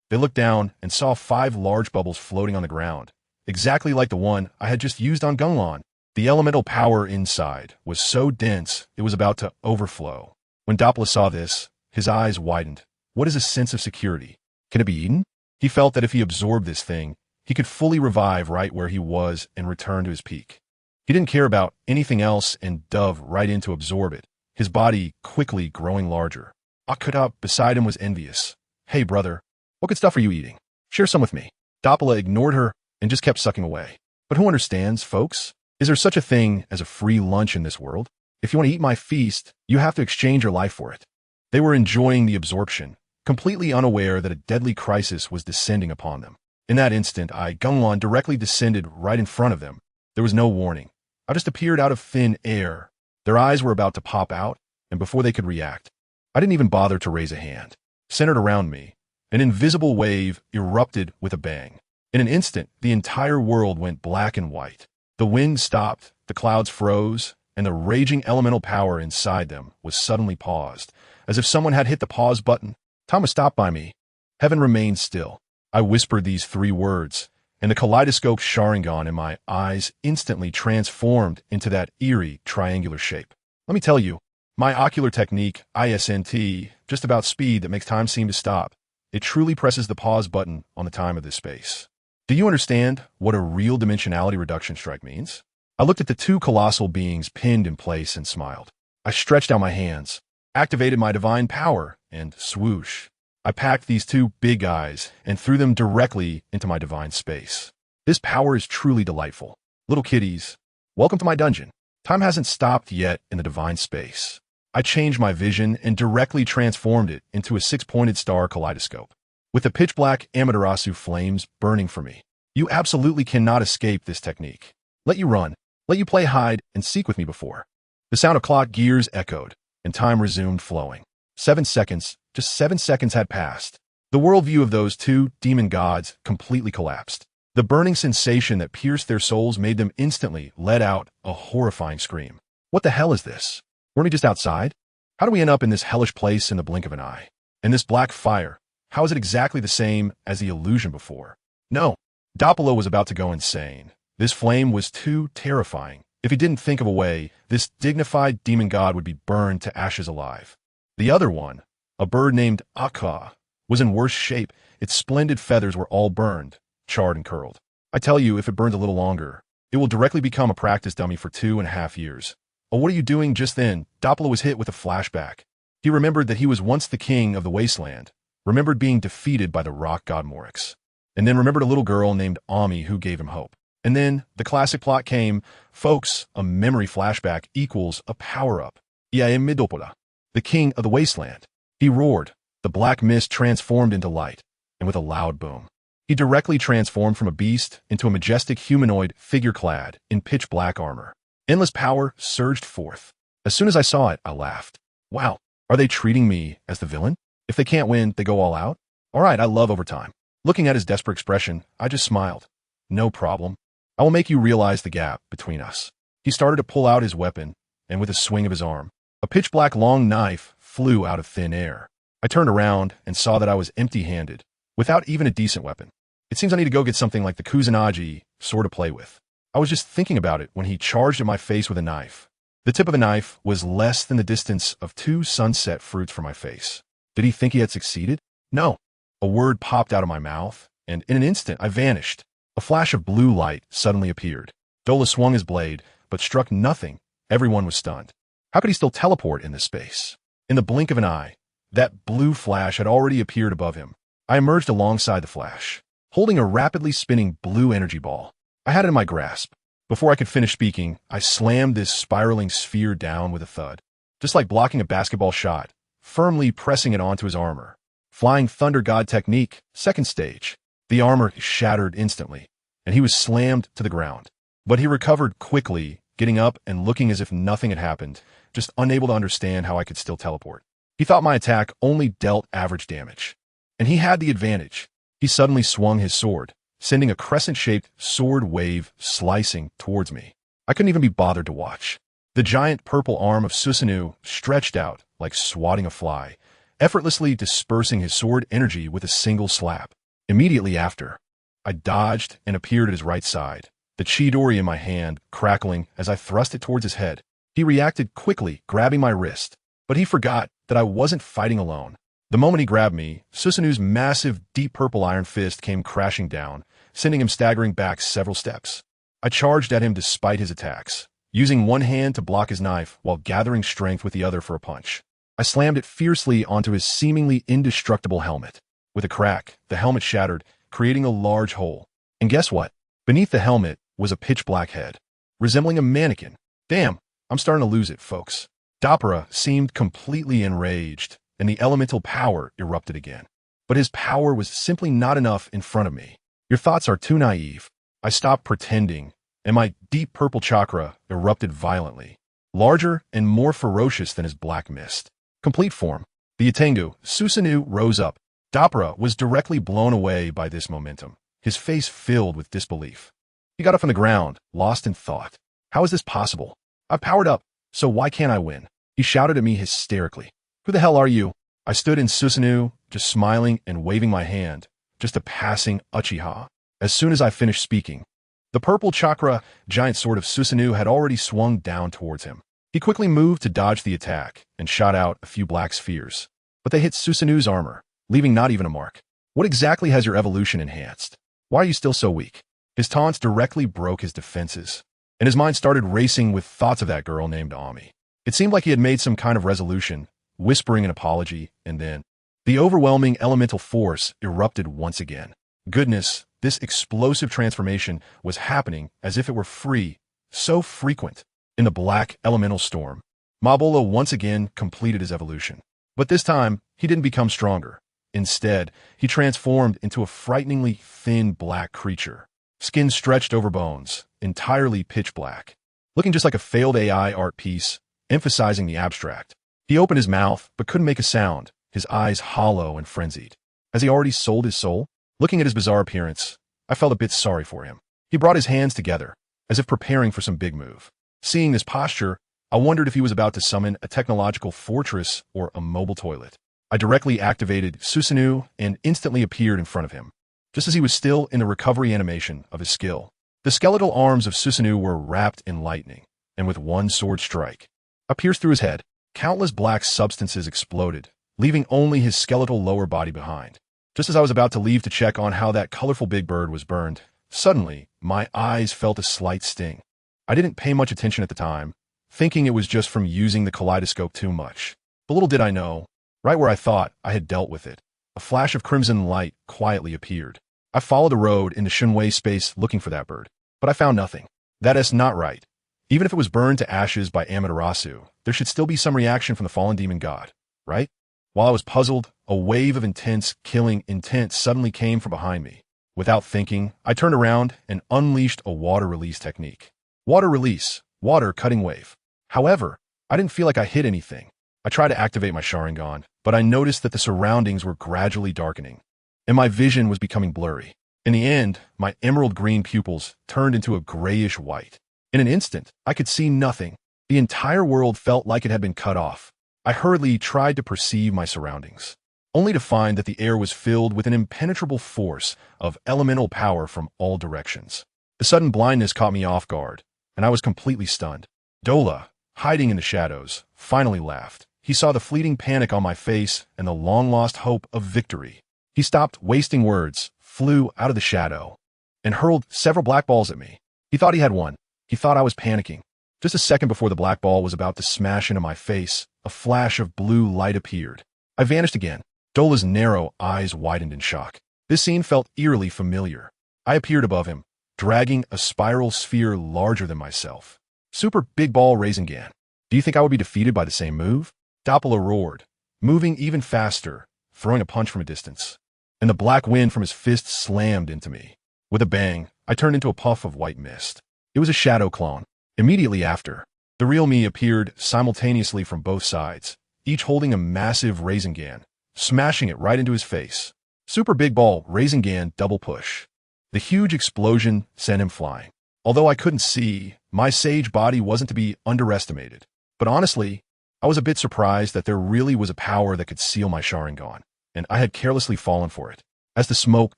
They looked down and saw 5 large bubbles floating on the ground, exactly like the one I had just used on Geng. The elemental power inside was so dense it was about to overflow. When Dabura saw this, his eyes widened. What is a sense of security? Can it be eaten? He felt that if he absorbed this thing, he could fully revive right where he was and return to his peak. He didn't care about anything else and dove right in to absorb it, his body quickly growing larger. Akuta beside him was envious. "Hey, brother, what good stuff are you eating? Share some with me." Dabura ignored her and just kept sucking away. But who understands, folks? Is there such a thing as a free lunch in this world? If you want to eat my feast, you have to exchange your life for it. They were enjoying the absorption, completely unaware that a deadly crisis was descending upon them. In that instant, Geng directly descended right in front of them. There was no warning. I just appeared out of thin air. Their eyes were about to pop out, and before they could react, I didn't even bother to raise a hand. Centered around me, an invisible wave erupted with a bang. In an instant, the entire world went black and white. The wind stopped, the clouds froze, and the raging elemental power inside them was suddenly paused, as if someone had hit the pause button. Time was stopped by me. Heaven remained still. I whispered these 3 words, and the kaleidoscope Sharingan in my eyes instantly transformed into that eerie triangular shape. Let me tell you, my ocular technique, ISNT, just about speed that makes time seem to stop. It truly presses the pause button on the time of this space. Do you understand what a real dimensionality reduction strike means? I looked at the two colossal beings pinned in place and smiled. I stretched out my hands, activated my divine power, and swoosh. I packed these two big guys and threw them directly into my divine space. This power is truly delightful. Little kitties, welcome to my dungeon. Time hasn't stopped yet in the divine space. I changed my vision and directly transformed it into a six-pointed star kaleidoscope, with the pitch-black Amaterasu flames burning for me. You absolutely cannot escape this technique. Let you run, let you play hide and seek with me before. The sound of clock gears echoed, and time resumed flowing. 7 seconds, just 7 seconds had passed. The worldview of those two demon gods completely collapsed. The burning sensation that pierced their souls made them instantly let out a horrifying scream. What the hell is this? Weren't we just outside? How do we end up in this hellish place in the blink of an eye? And this black fire, how is it exactly the same as the illusion before? No, Doppelo was about to go insane. This flame was too terrifying. If he didn't think of a way, this dignified demon god would be burned to ashes alive. The other one, a bird named Akka, was in worse shape. Its splendid feathers were all burned, charred and curled. I tell you, if it burns a little longer, it will directly become a practice dummy for 2.5 years. Oh, what are you doing just then? Doppelo was hit with a flashback. He remembered that he was once the king of the wasteland, remembered being defeated by the rock god Morix, and then remembered a little girl named Ami who gave him hope. And then the classic plot came. Folks, a memory flashback equals a power-up. The king of the wasteland. He roared. The black mist transformed into light, and with a loud boom, he directly transformed from a beast into a majestic humanoid figure clad in pitch-black armor. Endless power surged forth. As soon as I saw it, I laughed. Wow, are they treating me as the villain? If they can't win, they go all out? All right, I love overtime. Looking at his desperate expression, I just smiled. No problem. I will make you realize the gap between us. He started to pull out his weapon, and with a swing of his arm, a pitch-black long knife flew out of thin air. I turned around and saw that I was empty-handed, without even a decent weapon. It seems I need to go get something like the Kusanagi sword to play with. I was just thinking about it when he charged at my face with a knife. The tip of the knife was less than the distance of 2 sunset fruits from my face. Did he think he had succeeded? No. A word popped out of my mouth, and in an instant I vanished. A flash of blue light suddenly appeared. Dola swung his blade, but struck nothing. Everyone was stunned. How could he still teleport in this space? In the blink of an eye, that blue flash had already appeared above him. I emerged alongside the flash, holding a rapidly spinning blue energy ball. I had it in my grasp. Before I could finish speaking, I slammed this spiraling sphere down with a thud, just like blocking a basketball shot, firmly pressing it onto his armor. Flying Thunder God technique, second stage. The armor shattered instantly, and he was slammed to the ground. But he recovered quickly, getting up and looking as if nothing had happened, just unable to understand how I could still teleport. He thought my attack only dealt average damage, and he had the advantage. He suddenly swung his sword, sending a crescent-shaped sword wave slicing towards me. I couldn't even be bothered to watch. The giant purple arm of Susanoo stretched out like swatting a fly, effortlessly dispersing his sword energy with a single slap. Immediately after, I dodged and appeared at his right side, the Chidori in my hand crackling as I thrust it towards his head. He reacted quickly, grabbing my wrist, but he forgot that I wasn't fighting alone. The moment he grabbed me, Susanoo's massive, deep purple iron fist came crashing down, sending him staggering back several steps. I charged at him despite his attacks, using one hand to block his knife while gathering strength with the other for a punch. I slammed it fiercely onto his seemingly indestructible helmet. With a crack, the helmet shattered, creating a large hole. And guess what? Beneath the helmet was a pitch-black head, resembling a mannequin. Damn, I'm starting to lose it, folks. Doppera seemed completely enraged, and the elemental power erupted again. But his power was simply not enough in front of me. Your thoughts are too naive. I stopped pretending, and my deep purple chakra erupted violently, larger and more ferocious than his black mist. Complete form. The Itengu, Susanoo, rose up. Doppera was directly blown away by this momentum, his face filled with disbelief. He got up from the ground, lost in thought. How is this possible? I've powered up, so why can't I win? He shouted at me hysterically. Who the hell are you? I stood in Susanoo, just smiling and waving my hand, just a passing Uchiha. As soon as I finished speaking, the purple chakra giant sword of Susanoo had already swung down towards him. He quickly moved to dodge the attack and shot out a few black spheres, but they hit Susanoo's armor, leaving not even a mark. What exactly has your evolution enhanced? Why are you still so weak? His taunts directly broke his defenses. and his mind started racing with thoughts of that girl named Ami. It seemed like he had made some kind of resolution, whispering an apology, and then the overwhelming elemental force erupted once again. Goodness, this explosive transformation was happening as if it were free, so frequent. In the black elemental storm, Mabolo once again completed his evolution. But this time, he didn't become stronger. Instead, he transformed into a frighteningly thin black creature. Skin stretched over bones, entirely pitch black. Looking just like a failed AI art piece, emphasizing the abstract. He opened his mouth, but couldn't make a sound, his eyes hollow and frenzied. Has he already sold his soul? Looking at his bizarre appearance, I felt a bit sorry for him. He brought his hands together, as if preparing for some big move. Seeing this posture, I wondered if he was about to summon a technological fortress or a mobile toilet. I directly activated Susanoo and instantly appeared in front of him, just as he was still in the recovery animation of his skill. The skeletal arms of Susanoo were wrapped in lightning, and with one sword strike, I pierced through his head. Countless black substances exploded, leaving only his skeletal lower body behind. Just as I was about to leave to check on how that colorful big bird was burned, suddenly, my eyes felt a slight sting. I didn't pay much attention at the time, thinking it was just from using the kaleidoscope too much. But little did I know, right where I thought I had dealt with it, a flash of crimson light quietly appeared. I followed the road into Shinwei space looking for that bird, but I found nothing. That is not right. Even if it was burned to ashes by Amaterasu, there should still be some reaction from the fallen demon god, right? While I was puzzled, a wave of intense, killing intent suddenly came from behind me. Without thinking, I turned around and unleashed a water release technique. Water release, water cutting wave. However, I didn't feel like I hit anything. I tried to activate my Sharingan, but I noticed that the surroundings were gradually darkening, and my vision was becoming blurry. In the end, my emerald green pupils turned into a grayish white. In an instant, I could see nothing. The entire world felt like it had been cut off. I hurriedly tried to perceive my surroundings, only to find that the air was filled with an impenetrable force of elemental power from all directions. The sudden blindness caught me off guard, and I was completely stunned. Dola, hiding in the shadows, finally laughed. He saw the fleeting panic on my face and the long-lost hope of victory. He stopped wasting words, flew out of the shadow, and hurled several black balls at me. He thought he had won. He thought I was panicking. Just a second before the black ball was about to smash into my face, a flash of blue light appeared. I vanished again. Dola's narrow eyes widened in shock. This scene felt eerily familiar. I appeared above him, dragging a spiral sphere larger than myself. Super Big Ball Rasengan. Do you think I would be defeated by the same move? Doppler roared, moving even faster, throwing a punch from a distance. And the black wind from his fist slammed into me. With a bang, I turned into a puff of white mist. It was a shadow clone. Immediately after, the real me appeared simultaneously from both sides, each holding a massive Rasengan, smashing it right into his face. Super Big Ball Rasengan double push. The huge explosion sent him flying. Although I couldn't see, my sage body wasn't to be underestimated. But honestly, I was a bit surprised that there really was a power that could seal my Sharingan, and I had carelessly fallen for it. As the smoke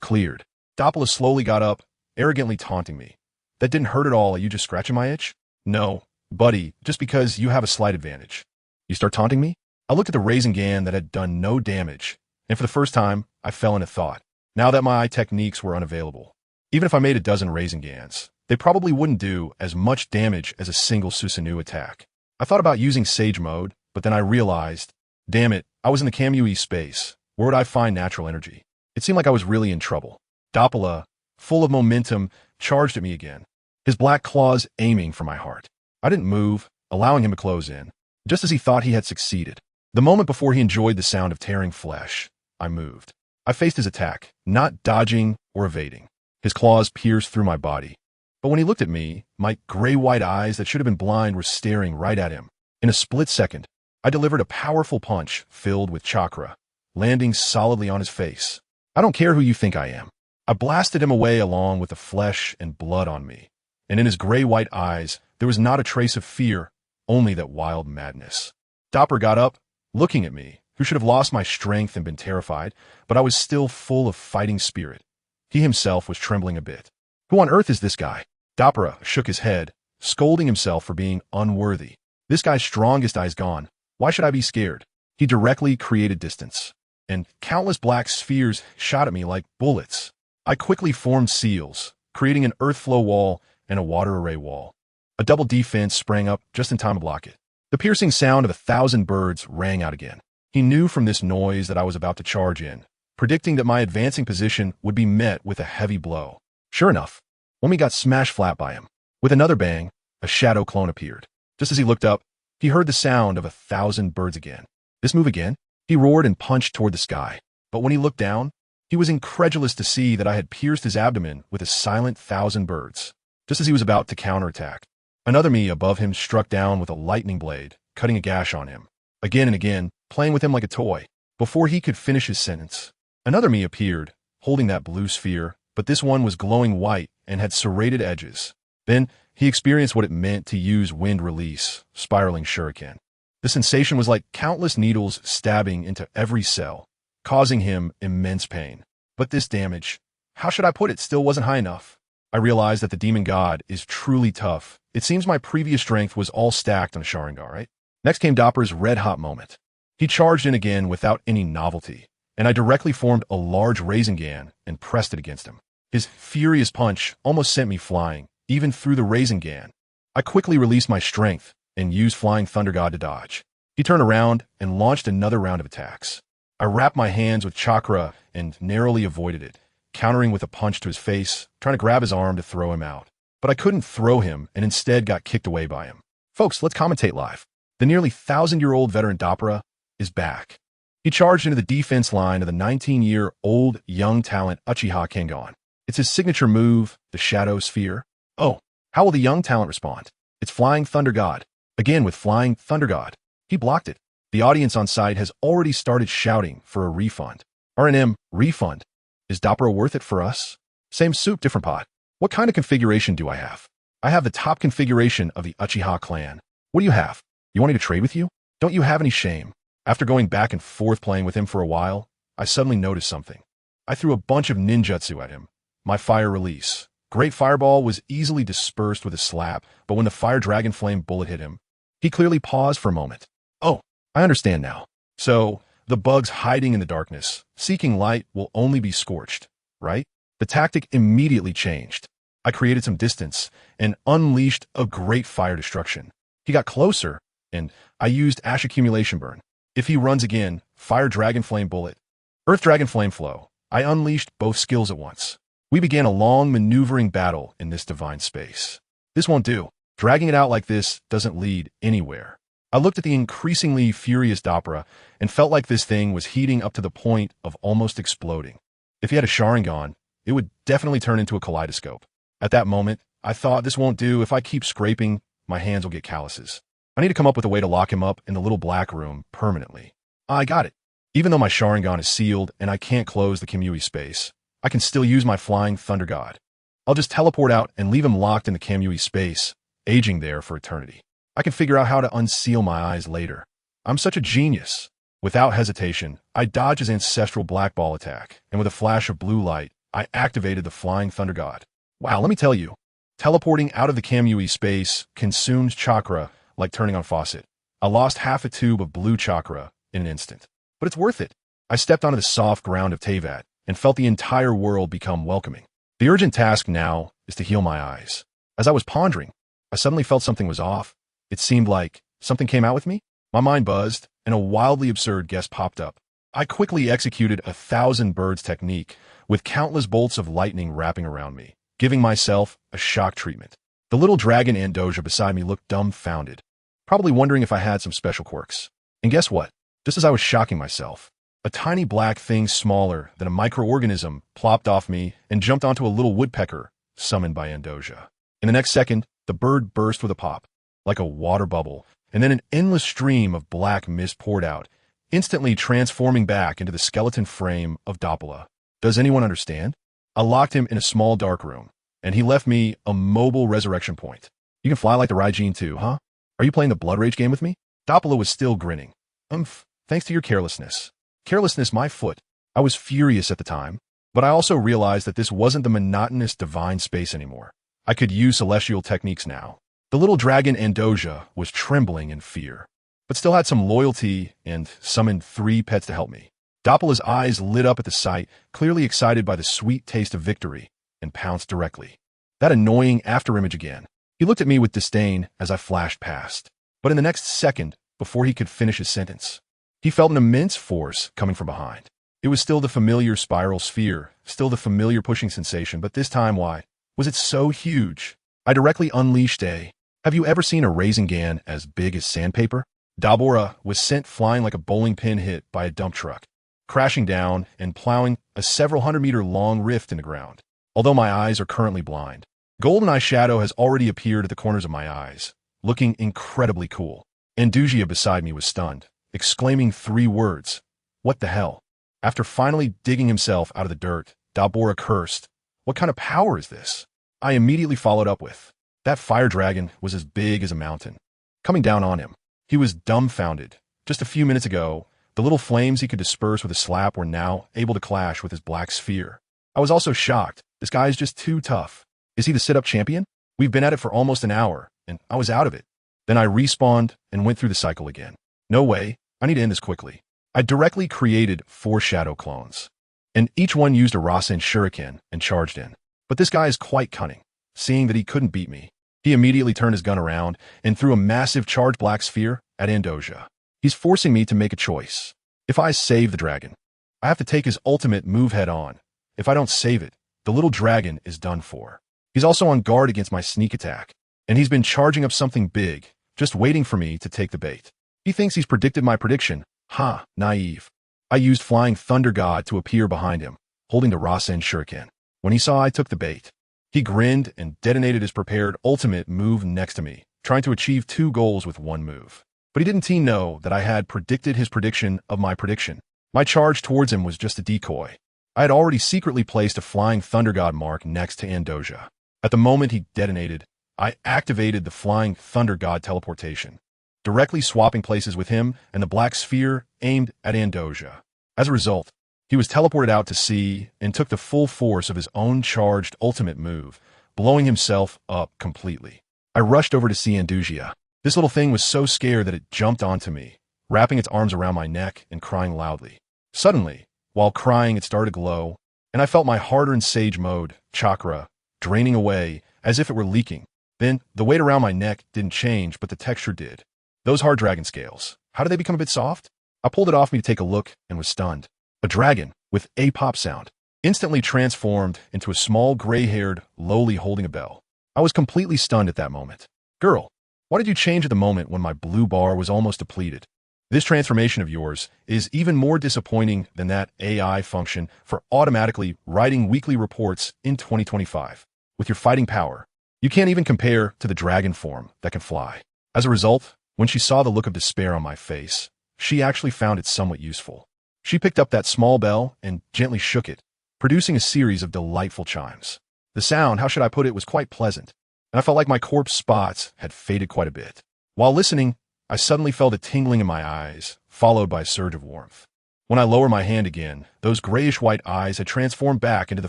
cleared, Doppler slowly got up, arrogantly taunting me. That didn't hurt at all, are you just scratching my itch? No, buddy, just because you have a slight advantage. You start taunting me? I looked at the Rasengan that had done no damage, and for the first time, I fell into thought. Now that my techniques were unavailable, even if I made a dozen Rasengans, they probably wouldn't do as much damage as a single Susanoo attack. I thought about using Sage Mode, but then I realized, damn it, I was in the Kamui space. Where would I find natural energy? It seemed like I was really in trouble. Doppler, full of momentum, charged at me again, his black claws aiming for my heart. I didn't move, allowing him to close in, just as he thought he had succeeded. The moment before he enjoyed the sound of tearing flesh, I moved. I faced his attack, not dodging or evading. His claws pierced through my body. But when he looked at me, my gray-white eyes that should have been blind were staring right at him. In a split second, I delivered a powerful punch filled with chakra, landing solidly on his face. I don't care who you think I am. I blasted him away along with the flesh and blood on me. And in his gray-white eyes, there was not a trace of fear, only that wild madness. Doppler got up, looking at me, who should have lost my strength and been terrified, but I was still full of fighting spirit. He himself was trembling a bit. Who on earth is this guy? Doppler shook his head, scolding himself for being unworthy. This guy's strongest eye's gone. Why should I be scared? He directly created distance, and countless black spheres shot at me like bullets. I quickly formed seals, creating an earth flow wall and a water array wall. A double defense sprang up just in time to block it. The piercing sound of 1,000 birds rang out again. He knew from this noise that I was about to charge in, predicting that my advancing position would be met with a heavy blow. Sure enough, Omi got smashed flat by him. With another bang, a shadow clone appeared. Just as he looked up, he heard the sound of 1,000 birds again. This move again? He roared and punched toward the sky. But when he looked down, he was incredulous to see that I had pierced his abdomen with a silent 1,000 birds. Just as he was about to counterattack, another me above him struck down with a lightning blade, cutting a gash on him. Again and again, playing with him like a toy. Before he could finish his sentence, another me appeared, holding that blue sphere, but this one was glowing white and had serrated edges. Then he experienced what it meant to use wind release, spiraling shuriken. The sensation was like countless needles stabbing into every cell, causing him immense pain. But this damage, how should I put it, still wasn't high enough. I realized that the demon god is truly tough. It seems my previous strength was all stacked on a Sharingan, right? Next came Doppler's red-hot moment. He charged in again without any novelty, and I directly formed a large Rasengan and pressed it against him. His furious punch almost sent me flying, even through the Rasengan. I quickly released my strength and used Flying Thunder God to dodge. He turned around and launched another round of attacks. I wrapped my hands with chakra and narrowly avoided it, countering with a punch to his face, trying to grab his arm to throw him out. But I couldn't throw him and instead got kicked away by him. Folks, let's commentate live. The nearly 1,000-year-old veteran Doppler is back. He charged into the defense line of the 19-year-old young talent Uchiha Kengan. It's his signature move, the Shadow Sphere. Oh, how will the young talent respond? It's Flying Thunder God. Again with Flying Thunder God. He blocked it. The audience on site has already started shouting for a refund. R&M, refund. Is Doppler worth it for us? Same soup, different pot. What kind of configuration do I have? I have the top configuration of the Uchiha clan. What do you have? You want me to trade with you? Don't you have any shame? After going back and forth playing with him for a while, I suddenly noticed something. I threw a bunch of ninjutsu at him. My fire release. Great Fireball was easily dispersed with a slap, but when the Fire Dragon Flame bullet hit him, he clearly paused for a moment. Oh, I understand now. So, the bugs hiding in the darkness, seeking light, will only be scorched, right? The tactic immediately changed. I created some distance and unleashed a great fire destruction. He got closer, and I used Ash Accumulation Burn. If he runs again, Fire Dragon Flame Bullet, Earth Dragon Flame Flow. I unleashed both skills at once. We began a long maneuvering battle in this divine space. This won't do. Dragging it out like this doesn't lead anywhere. I looked at the increasingly furious Doppler and felt like this thing was heating up to the point of almost exploding. If he had a Sharingan, it would definitely turn into a kaleidoscope. At that moment, I thought this won't do. If I keep scraping, my hands will get calluses. I need to come up with a way to lock him up in the little black room permanently. I got it. Even though my Sharingan is sealed and I can't close the Kamui space, I can still use my Flying Thunder God. I'll just teleport out and leave him locked in the Kamui space, aging there for eternity. I can figure out how to unseal my eyes later. I'm such a genius. Without hesitation, I dodged his ancestral black ball attack, and with a flash of blue light, I activated the Flying Thunder God. Wow, let me tell you, teleporting out of the Kamui space consumes chakra like turning on a faucet. I lost half a tube of blue chakra in an instant. But it's worth it. I stepped onto the soft ground of Teyvat and felt the entire world become welcoming. The urgent task now is to heal my eyes. As I was pondering, I suddenly felt something was off. It seemed like something came out with me. My mind buzzed, and a wildly absurd guess popped up. I quickly executed 1,000 birds technique with countless bolts of lightning wrapping around me, giving myself a shock treatment. The little dragon Andoja beside me looked dumbfounded, probably wondering if I had some special quirks. And guess what? Just as I was shocking myself, a tiny black thing smaller than a microorganism plopped off me and jumped onto a little woodpecker summoned by Andoja. In the next second, the bird burst with a pop, like a water bubble, and then an endless stream of black mist poured out, instantly transforming back into the skeleton frame of Doppler. Does anyone understand? I locked him in a small dark room, and he left me a mobile resurrection point. You can fly like the Raijin too, huh? Are you playing the Blood Rage game with me? Doppler was still grinning. Thanks to your carelessness. Carelessness, my foot. I was furious at the time, but I also realized that this wasn't the monotonous divine space anymore. I could use celestial techniques now. The little dragon Andoja was trembling in fear, but still had some loyalty and summoned 3 pets to help me. Doppler's eyes lit up at the sight, clearly excited by the sweet taste of victory, and pounced directly. That annoying afterimage again. He looked at me with disdain as I flashed past. But in the next second, before he could finish his sentence, he felt an immense force coming from behind. It was still the familiar spiral sphere, still the familiar pushing sensation, but this time, why was it so huge? I directly unleashed a, have you ever seen a Rasengan as big as sandpaper? Dabura was sent flying like a bowling pin hit by a dump truck, crashing down and plowing a several hundred-meter long rift in the ground. Although my eyes are currently blind, golden eyeshadow has already appeared at the corners of my eyes, looking incredibly cool. Andugia beside me was stunned, exclaiming 3 words, "What the hell?" After finally digging himself out of the dirt, Dabura cursed, "What kind of power is this?" I immediately followed up with, "That fire dragon was as big as a mountain." Coming down on him, he was dumbfounded. Just a few minutes ago, the little flames he could disperse with a slap were now able to clash with his black sphere. I was also shocked. This guy is just too tough. Is he the sit-up champion? We've been at it for almost an hour, and I was out of it. Then I respawned and went through the cycle again. No way. I need to end this quickly. I directly created 4 shadow clones, and each one used a Rasen shuriken and charged in. But this guy is quite cunning. Seeing that he couldn't beat me, he immediately turned his gun around and threw a massive charged black sphere at Andoja. He's forcing me to make a choice. If I save the dragon, I have to take his ultimate move head on. If I don't save it, the little dragon is done for. He's also on guard against my sneak attack, and he's been charging up something big, just waiting for me to take the bait. He thinks he's predicted my prediction. Ha, naive. I used Flying Thunder God to appear behind him, holding the Rasen shuriken. When he saw I took the bait, he grinned and detonated his prepared ultimate move next to me, trying to achieve 2 goals with 1 move. But he didn't know that I had predicted his prediction of my prediction. My charge towards him was just a decoy. I had already secretly placed a Flying Thunder God mark next to Andoja. At the moment he detonated, I activated the Flying Thunder God teleportation, directly swapping places with him and the black sphere aimed at Andoja. As a result, he was teleported out to sea and took the full force of his own charged ultimate move, blowing himself up completely. I rushed over to see Andugia. This little thing was so scared that it jumped onto me, wrapping its arms around my neck and crying loudly. Suddenly, while crying, it started to glow, and I felt my hard-earned sage mode, chakra, draining away as if it were leaking. Then, the weight around my neck didn't change, but the texture did. Those hard dragon scales, how did they become a bit soft? I pulled it off me to take a look and was stunned. A dragon, with a pop sound, instantly transformed into a small gray-haired, lowly holding a bell. I was completely stunned at that moment. Girl, why did you change at the moment when my blue bar was almost depleted? This transformation of yours is even more disappointing than that AI function for automatically writing weekly reports in 2025. With your fighting power, you can't even compare to the dragon form that can fly. As a result, when she saw the look of despair on my face, she actually found it somewhat useful. She picked up that small bell and gently shook it, producing a series of delightful chimes. The sound, how should I put it, was quite pleasant, and I felt like my corpse spots had faded quite a bit. While listening, I suddenly felt a tingling in my eyes, followed by a surge of warmth. When I lowered my hand again, those grayish-white eyes had transformed back into the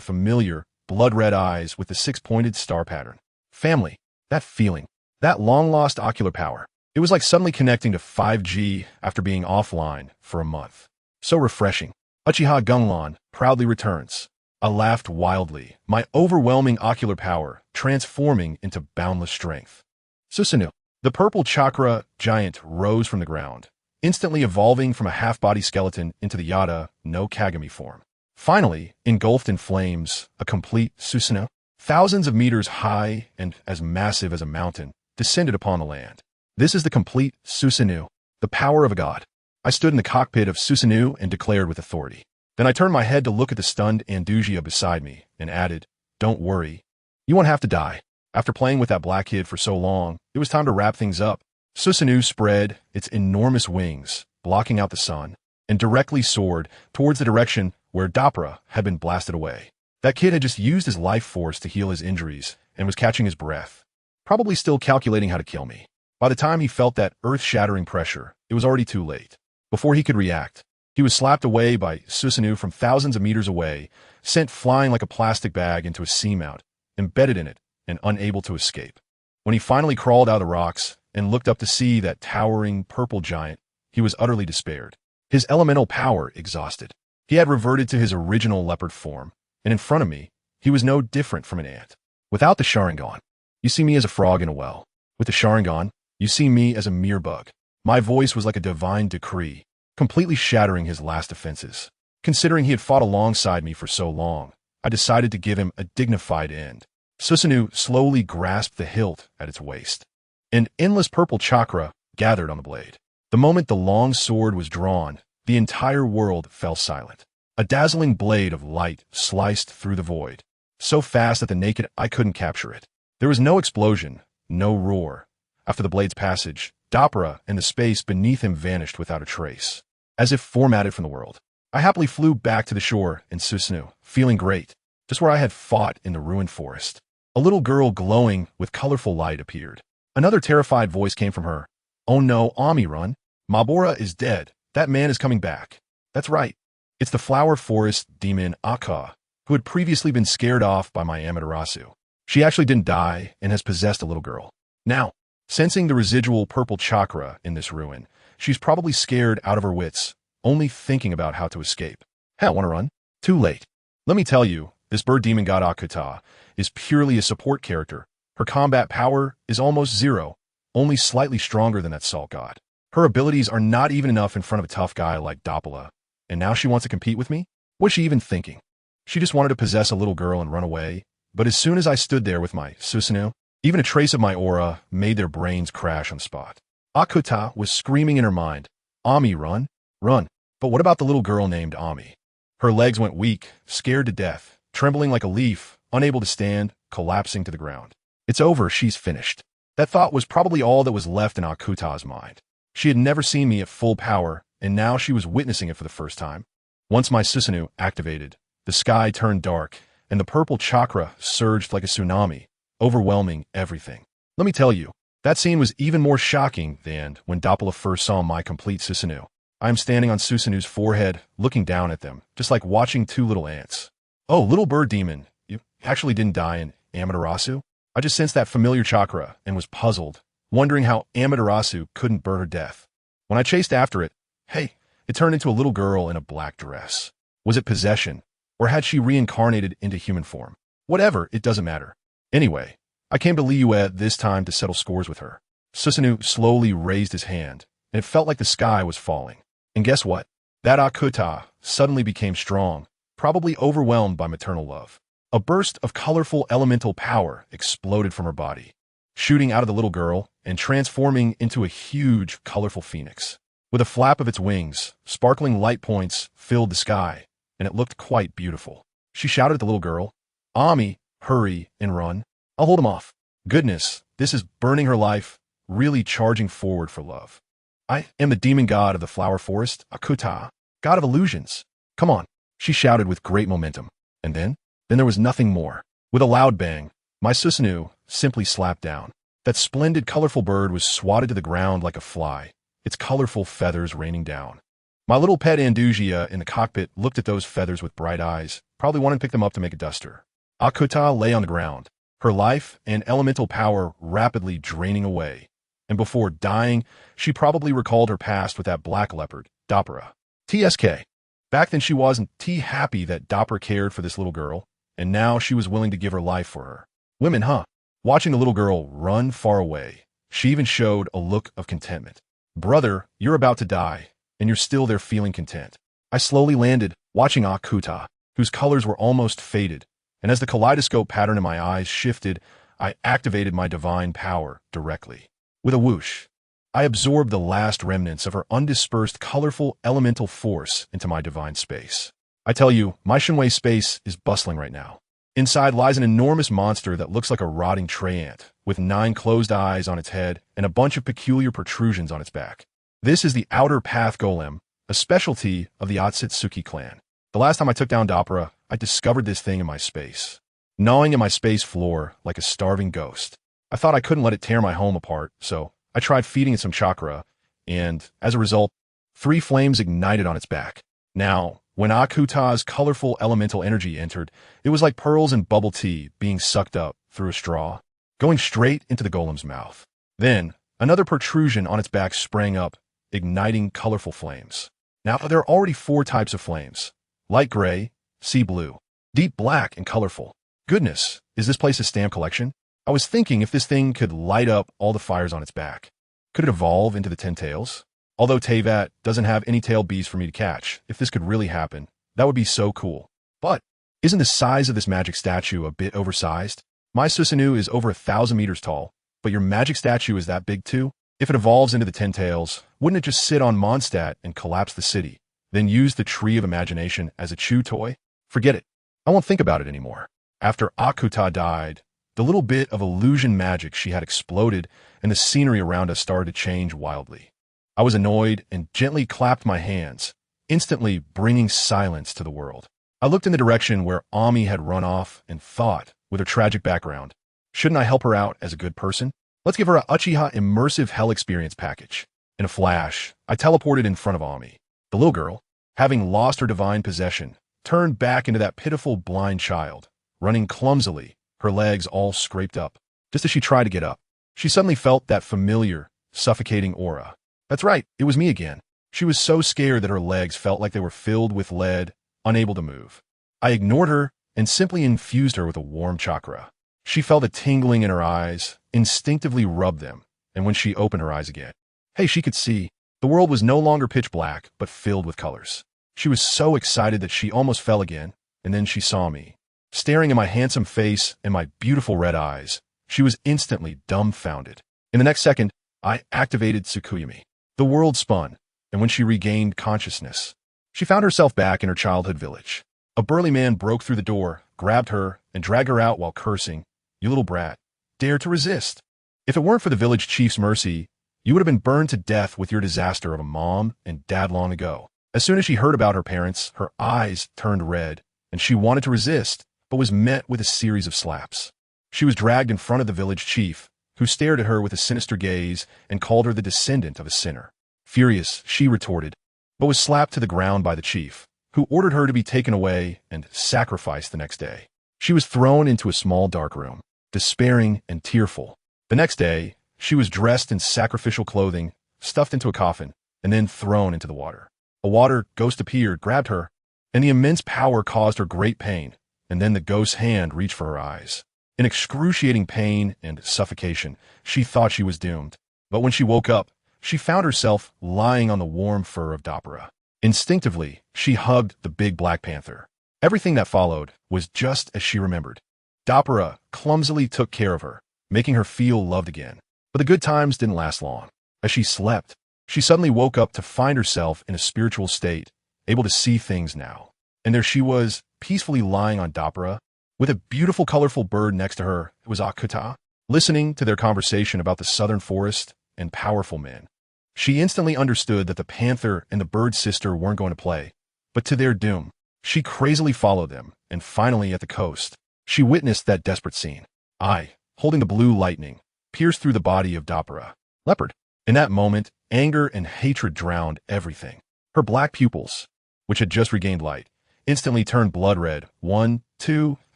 familiar, blood-red eyes with the 6-pointed star pattern. Family, that feeling, that long-lost ocular power. It was like suddenly connecting to 5G after being offline for a month. So refreshing. Uchiha Gunlan proudly returns. I laughed wildly, my overwhelming ocular power transforming into boundless strength. Susanoo, the purple chakra giant, rose from the ground, instantly evolving from a half-body skeleton into the Yada no Kagami form. Finally, engulfed in flames, a complete Susanoo, thousands of meters high and as massive as a mountain, descended upon the land. This is the complete Susanoo, the power of a god. I stood in the cockpit of Susanoo and declared with authority. Then I turned my head to look at the stunned Andugia beside me and added, "Don't worry. You won't have to die." After playing with that black kid for so long, it was time to wrap things up. Susanoo spread its enormous wings, blocking out the sun, and directly soared towards the direction where Dapra had been blasted away. That kid had just used his life force to heal his injuries and was catching his breath, probably still calculating how to kill me. By the time he felt that earth-shattering pressure, it was already too late. Before he could react, he was slapped away by Susanoo from thousands of meters away, sent flying like a plastic bag into a seamount, embedded in it, and unable to escape. When he finally crawled out of the rocks and looked up to see that towering purple giant, he was utterly despaired. His elemental power exhausted. He had reverted to his original leopard form, and in front of me, he was no different from an ant. Without the Sharingan, You see me as a frog in a well. With the Sharingan, you see me as a mere bug. My voice was like a divine decree, completely shattering his last defenses. Considering he had fought alongside me for so long, I decided to give him a dignified end. Susanoo slowly grasped the hilt at its waist. An endless purple chakra gathered on the blade. The moment the long sword was drawn, the entire world fell silent. A dazzling blade of light sliced through the void, so fast that the naked eye couldn't capture it. There was no explosion, no roar. After the blade's passage, Dapura and the space beneath him vanished without a trace, as if formatted from the world. I happily flew back to the shore in Susanoo, feeling great, just where I had fought in the ruined forest. A little girl glowing with colorful light appeared. Another terrified voice came from her. "Oh no, Ami, run. Mabora is dead. That man is coming back." That's right. It's the flower forest demon Akka, who had previously been scared off by my Amaterasu. She actually didn't die and has possessed a little girl. Now, sensing the residual purple chakra in this ruin, she's probably scared out of her wits, only thinking about how to escape. Hell, wanna run? Too late. Let me tell you, this bird demon god Akuta is purely a support character. Her combat power is almost zero, only slightly stronger than that salt god. Her abilities are not even enough in front of a tough guy like Dapula, and now she wants to compete with me? What's she even thinking? She just wanted to possess a little girl and run away, but as soon as I stood there with my Susanoo, even a trace of my aura made their brains crash on the spot. Akuta was screaming in her mind, "Ami, run, run." But what about the little girl named Ami? Her legs went weak, scared to death, trembling like a leaf, unable to stand, collapsing to the ground. It's over, she's finished. That thought was probably all that was left in Akuta's mind. She had never seen me at full power, and now she was witnessing it for the first time. Once my Susanoo activated, the sky turned dark, and the purple chakra surged like a tsunami, overwhelming everything. Let me tell you, that scene was even more shocking than when Dapula first saw my complete Susanoo. I am standing on Susanoo's forehead, looking down at them, just like watching two little ants. "Oh, little bird demon, you actually didn't die in Amaterasu?" I just sensed that familiar chakra and was puzzled, wondering how Amaterasu couldn't burn her death. When I chased after it, hey, it turned into a little girl in a black dress. Was it possession, or had she reincarnated into human form? Whatever, it doesn't matter. Anyway, I came to Liyue this time to settle scores with her. Susanoo slowly raised his hand, and it felt like the sky was falling. And guess what? That Akuta suddenly became strong, probably overwhelmed by maternal love. A burst of colorful elemental power exploded from her body, shooting out of the little girl and transforming into a huge, colorful phoenix. With a flap of its wings, sparkling light points filled the sky, and it looked quite beautiful. She shouted at the little girl, "Ami, hurry and run. I'll hold him off." Goodness, this is burning her life, really charging forward for love. "I am the demon god of the flower forest, Akuta, god of illusions. Come on," she shouted with great momentum. And then there was nothing more. With a loud bang, my Susanoo simply slapped down. That splendid, colorful bird was swatted to the ground like a fly, its colorful feathers raining down. My little pet Andusia in the cockpit looked at those feathers with bright eyes, probably wanted to pick them up to make a duster. Akuta lay on the ground, her life and elemental power rapidly draining away. And before dying, she probably recalled her past with that black leopard, Dapura. TSK. Back then she wasn't happy that Dapura cared for this little girl, and now she was willing to give her life for her. Women, huh? Watching the little girl run far away, she even showed a look of contentment. "Brother, you're about to die, and you're still there feeling content." I slowly landed, watching Akuta, whose colors were almost faded, and as the kaleidoscope pattern in my eyes shifted, I activated my divine power directly. With a whoosh, I absorbed the last remnants of her undispersed, colorful elemental force into my divine space. I tell you, my Shinwei space is bustling right now. Inside lies an enormous monster that looks like a rotting tray ant, with 9 closed eyes on its head and a bunch of peculiar protrusions on its back. This is the Outer Path Golem, a specialty of the Otsutsuki clan. The last time I took down Dapura, I discovered this thing in my space, gnawing at my space floor like a starving ghost. I thought I couldn't let it tear my home apart, so I tried feeding it some chakra, and as a result, 3 flames ignited on its back. Now, when Akuta's colorful elemental energy entered, it was like pearls in bubble tea being sucked up through a straw, going straight into the golem's mouth. Then, another protrusion on its back sprang up, igniting colorful flames. Now, there are already 4 types of flames: light gray, sea blue, deep black, and colorful. Goodness, is this place a stamp collection? I was thinking if this thing could light up all the fires on its back. Could it evolve into the 10 tails? Although Teyvat doesn't have any tailed beasts for me to catch, if this could really happen, that would be so cool. But isn't the size of this magic statue a bit oversized? My Susanoo is over 1,000 meters tall, but your magic statue is that big too? If it evolves into the 10 tails, wouldn't it just sit on Mondstadt and collapse the city, then use the tree of imagination as a chew toy? Forget it. I won't think about it anymore. After Akuta died, the little bit of illusion magic she had exploded and the scenery around us started to change wildly. I was annoyed and gently clapped my hands, instantly bringing silence to the world. I looked in the direction where Ami had run off and thought, with her tragic background, shouldn't I help her out as a good person? Let's give her a Uchiha immersive hell experience package. In a flash, I teleported in front of Ami. The little girl, having lost her divine possession, turned back into that pitiful blind child, running clumsily, her legs all scraped up. Just as she tried to get up, she suddenly felt that familiar, suffocating aura. That's right, it was me again. She was so scared that her legs felt like they were filled with lead, unable to move. I ignored her and simply infused her with a warm chakra. She felt a tingling in her eyes, instinctively rubbed them, and when she opened her eyes again, hey, she could see. The world was no longer pitch black, but filled with colors. She was so excited that she almost fell again, and then she saw me. Staring at my handsome face and my beautiful red eyes, she was instantly dumbfounded. In the next second, I activated Tsukuyomi. The world spun, and when she regained consciousness, she found herself back in her childhood village. A burly man broke through the door, grabbed her, and dragged her out while cursing, "You little brat, dare to resist. If it weren't for the village chief's mercy, you would have been burned to death with your disaster of a mom and dad long ago." As soon as she heard about her parents, her eyes turned red, and she wanted to resist, but was met with a series of slaps. She was dragged in front of the village chief, who stared at her with a sinister gaze and called her the descendant of a sinner. Furious, she retorted, but was slapped to the ground by the chief, who ordered her to be taken away and sacrificed the next day. She was thrown into a small dark room, despairing and tearful. The next day, she was dressed in sacrificial clothing, stuffed into a coffin, and then thrown into the water. A water ghost appeared, grabbed her, and the immense power caused her great pain, and then the ghost's hand reached for her eyes. In excruciating pain and suffocation, she thought she was doomed. But when she woke up, she found herself lying on the warm fur of Dappara. Instinctively, she hugged the big black panther. Everything that followed was just as she remembered. Dappara clumsily took care of her, making her feel loved again. But the good times didn't last long. As she slept, she suddenly woke up to find herself in a spiritual state, able to see things now. And there she was, peacefully lying on Dappara, with a beautiful colorful bird next to her. It was Akuta, listening to their conversation about the southern forest and powerful men. She instantly understood that the panther and the bird's sister weren't going to play, but to their doom. She crazily followed them, and finally at the coast, she witnessed that desperate scene. I, holding the blue lightning, pierced through the body of Dappara. Leopard. In that moment, anger and hatred drowned everything. Her black pupils, which had just regained light, instantly turned blood red. 1, 2,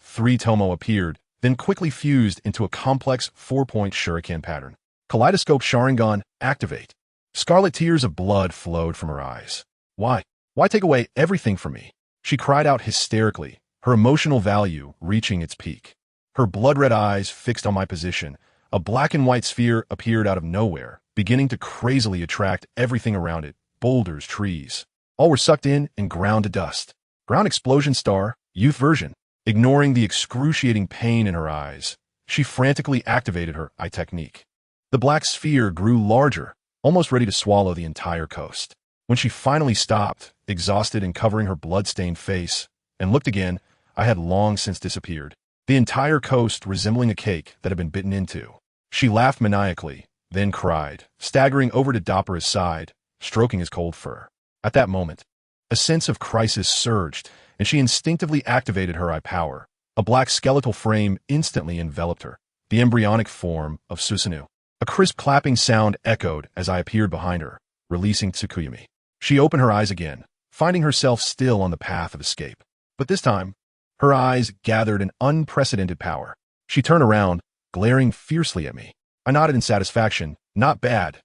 3 Tomo appeared, then quickly fused into a complex 4-point shuriken pattern. Kaleidoscope Sharingan, activate. Scarlet tears of blood flowed from her eyes. Why? Why take away everything from me? She cried out hysterically, her emotional value reaching its peak. Her blood-red eyes fixed on my position. A black and white sphere appeared out of nowhere, beginning to crazily attract everything around it. Boulders, trees. All were sucked in and ground to dust. Ground explosion star, youth version. Ignoring the excruciating pain in her eyes, she frantically activated her eye technique. The black sphere grew larger, almost ready to swallow the entire coast. When she finally stopped, exhausted and covering her blood-stained face, and looked again, I had long since disappeared. The entire coast resembling a cake that had been bitten into. She laughed maniacally, then cried, staggering over to Dappara's side, stroking his cold fur. At that moment, a sense of crisis surged, and she instinctively activated her eye power. A black skeletal frame instantly enveloped her, the embryonic form of Susanoo. A crisp clapping sound echoed as I appeared behind her, releasing Tsukuyomi. She opened her eyes again, finding herself still on the path of escape. But this time, her eyes gathered an unprecedented power. She turned around, glaring fiercely at me. I nodded in satisfaction. Not bad,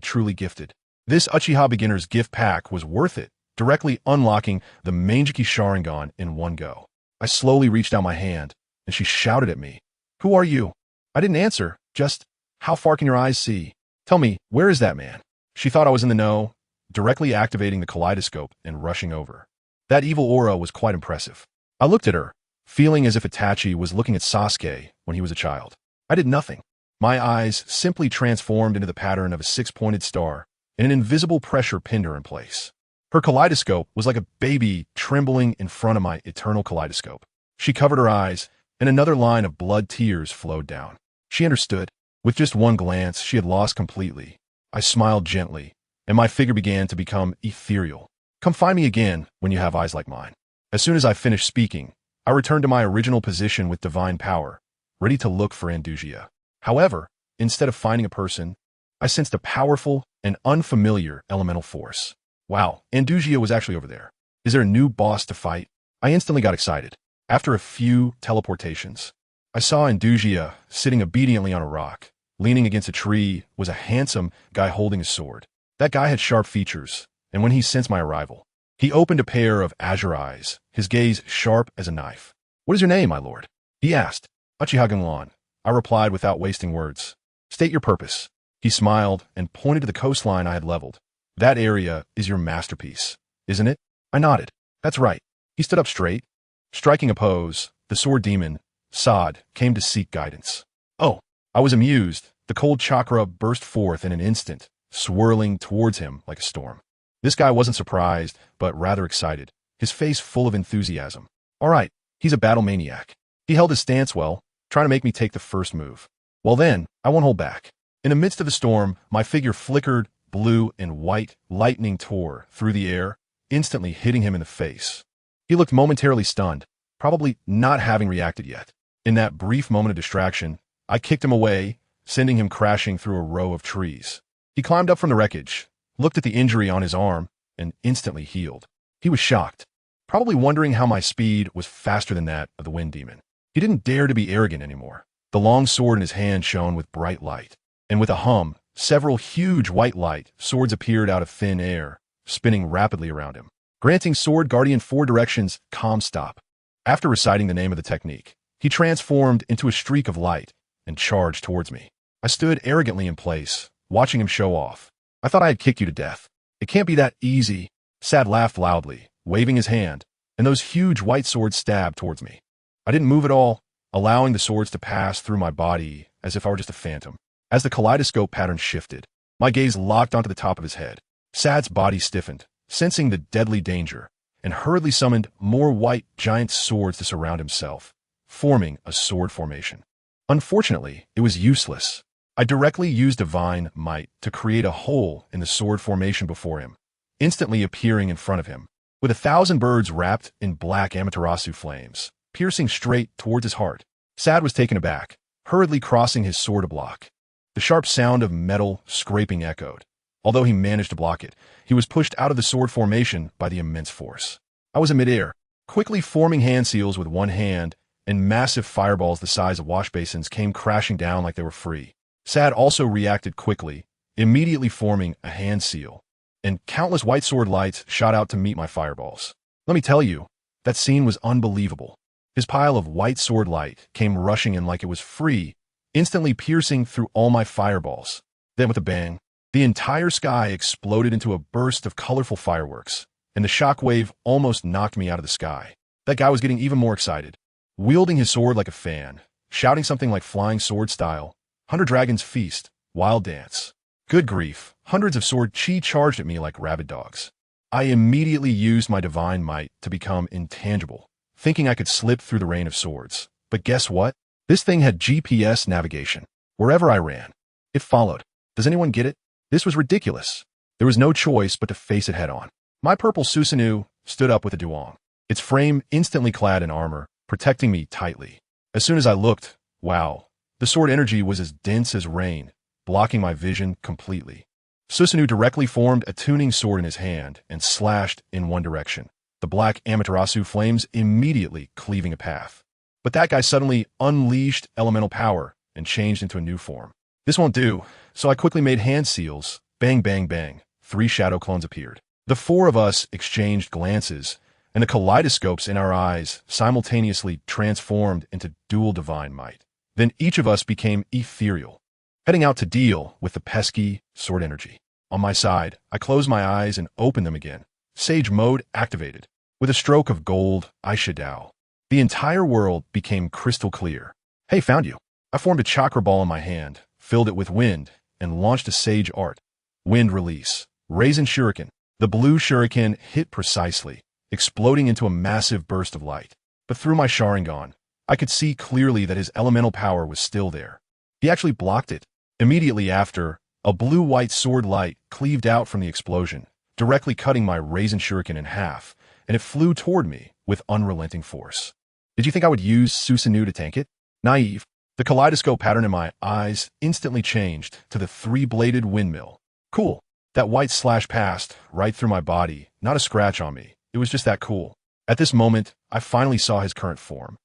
truly gifted. This Uchiha Beginner's gift pack was worth it, directly unlocking the Manjiki Sharingan in one go. I slowly reached out my hand, and she shouted at me. "Who are you?" I didn't answer, just, how far can your eyes see? Tell me, where is that man? She thought I was in the know, directly activating the kaleidoscope and rushing over. That evil aura was quite impressive. I looked at her, feeling as if Itachi was looking at Sasuke when he was a child. I did nothing. My eyes simply transformed into the pattern of a six-pointed star, and an invisible pressure pinned her in place. Her kaleidoscope was like a baby trembling in front of my eternal kaleidoscope. She covered her eyes, and another line of blood tears flowed down. She understood. With just one glance, she had lost completely. I smiled gently, and my figure began to become ethereal. Come find me again when you have eyes like mine. As soon as I finished speaking, I returned to my original position with divine power, ready to look for Andusia. However, instead of finding a person, I sensed a powerful and unfamiliar elemental force. Wow, Andusia was actually over there. Is there a new boss to fight? I instantly got excited. After a few teleportations, I saw Andusia sitting obediently on a rock. Leaning against a tree was a handsome guy holding a sword. That guy had sharp features, and when he sensed my arrival, he opened a pair of azure eyes, his gaze sharp as a knife. What is your name, my lord? He asked. Uchiha Genlon. I replied without wasting words. State your purpose. He smiled and pointed to the coastline I had leveled. That area is your masterpiece, isn't it? I nodded. That's right. He stood up straight. Striking a pose, the sword demon, Sod, came to seek guidance. Oh, I was amused. The cold chakra burst forth in an instant, swirling towards him like a storm. This guy wasn't surprised, but rather excited, his face full of enthusiasm. All right, he's a battle maniac. He held his stance well, trying to make me take the first move. Well then, I won't hold back. In the midst of the storm, my figure flickered, blue and white lightning tore through the air, instantly hitting him in the face. He looked momentarily stunned, probably not having reacted yet. In that brief moment of distraction, I kicked him away, sending him crashing through a row of trees. He climbed up from the wreckage, looked at the injury on his arm, and instantly healed. He was shocked, probably wondering how my speed was faster than that of the wind demon. He didn't dare to be arrogant anymore. The long sword in his hand shone with bright light, and with a hum, several huge white light swords appeared out of thin air, spinning rapidly around him, granting Sword Guardian 4 directions calm stop. After reciting the name of the technique, he transformed into a streak of light and charged towards me. I stood arrogantly in place, watching him show off. I thought I had kicked you to death. It can't be that easy. Sad laughed loudly, waving his hand, and those huge white swords stabbed towards me. I didn't move at all, allowing the swords to pass through my body as if I were just a phantom. As the kaleidoscope pattern shifted, my gaze locked onto the top of his head. Sad's body stiffened, sensing the deadly danger, and hurriedly summoned more white giant swords to surround himself, forming a sword formation. Unfortunately, it was useless. I directly used divine might to create a hole in the sword formation before him, instantly appearing in front of him, with 1,000 birds wrapped in black Amaterasu flames, piercing straight towards his heart. Sad was taken aback, hurriedly crossing his sword to block. The sharp sound of metal scraping echoed. Although he managed to block it, he was pushed out of the sword formation by the immense force. I was in midair, quickly forming hand seals with one hand, and massive fireballs the size of wash basins came crashing down like they were free. Sad also reacted quickly, immediately forming a hand seal, and countless white sword lights shot out to meet my fireballs. Let me tell you, that scene was unbelievable. His pile of white sword light came rushing in like it was free, instantly piercing through all my fireballs. Then with a bang, the entire sky exploded into a burst of colorful fireworks, and the shockwave almost knocked me out of the sky. That guy was getting even more excited, wielding his sword like a fan, shouting something like flying sword style, 100 dragons feast, wild dance. Good grief, hundreds of sword chi charged at me like rabid dogs. I immediately used my divine might to become intangible, thinking I could slip through the rain of swords. But guess what? This thing had GPS navigation. Wherever I ran, it followed. Does anyone get it? This was ridiculous. There was no choice but to face it head on. My purple Susanoo stood up with a duong, its frame instantly clad in armor, protecting me tightly. As soon as I looked, wow, the sword energy was as dense as rain, blocking my vision completely. Susanoo directly formed a tuning sword in his hand and slashed in one direction, the black Amaterasu flames immediately cleaving a path. But that guy suddenly unleashed elemental power and changed into a new form. This won't do, so I quickly made hand seals. Bang, bang, bang. 3 shadow clones appeared. The 4 of us exchanged glances, and the kaleidoscopes in our eyes simultaneously transformed into dual divine might. Then each of us became ethereal, heading out to deal with the pesky sword energy. On my side, I closed my eyes and opened them again. Sage mode activated. With a stroke of gold, eyeshadow. The entire world became crystal clear. Hey, found you. I formed a chakra ball in my hand, filled it with wind, and launched a sage art. Wind release. Raisin shuriken. The blue shuriken hit precisely, exploding into a massive burst of light. But through my Sharingan, I could see clearly that his elemental power was still there. He actually blocked it. Immediately after, a blue-white sword light cleaved out from the explosion, directly cutting my Raisin shuriken in half, and it flew toward me with unrelenting force. Did you think I would use Susanoo to tank it? Naive. The kaleidoscope pattern in my eyes instantly changed to the three-bladed windmill. Cool. That white slash passed right through my body, not a scratch on me. It was just that cool. At this moment, I finally saw his current form.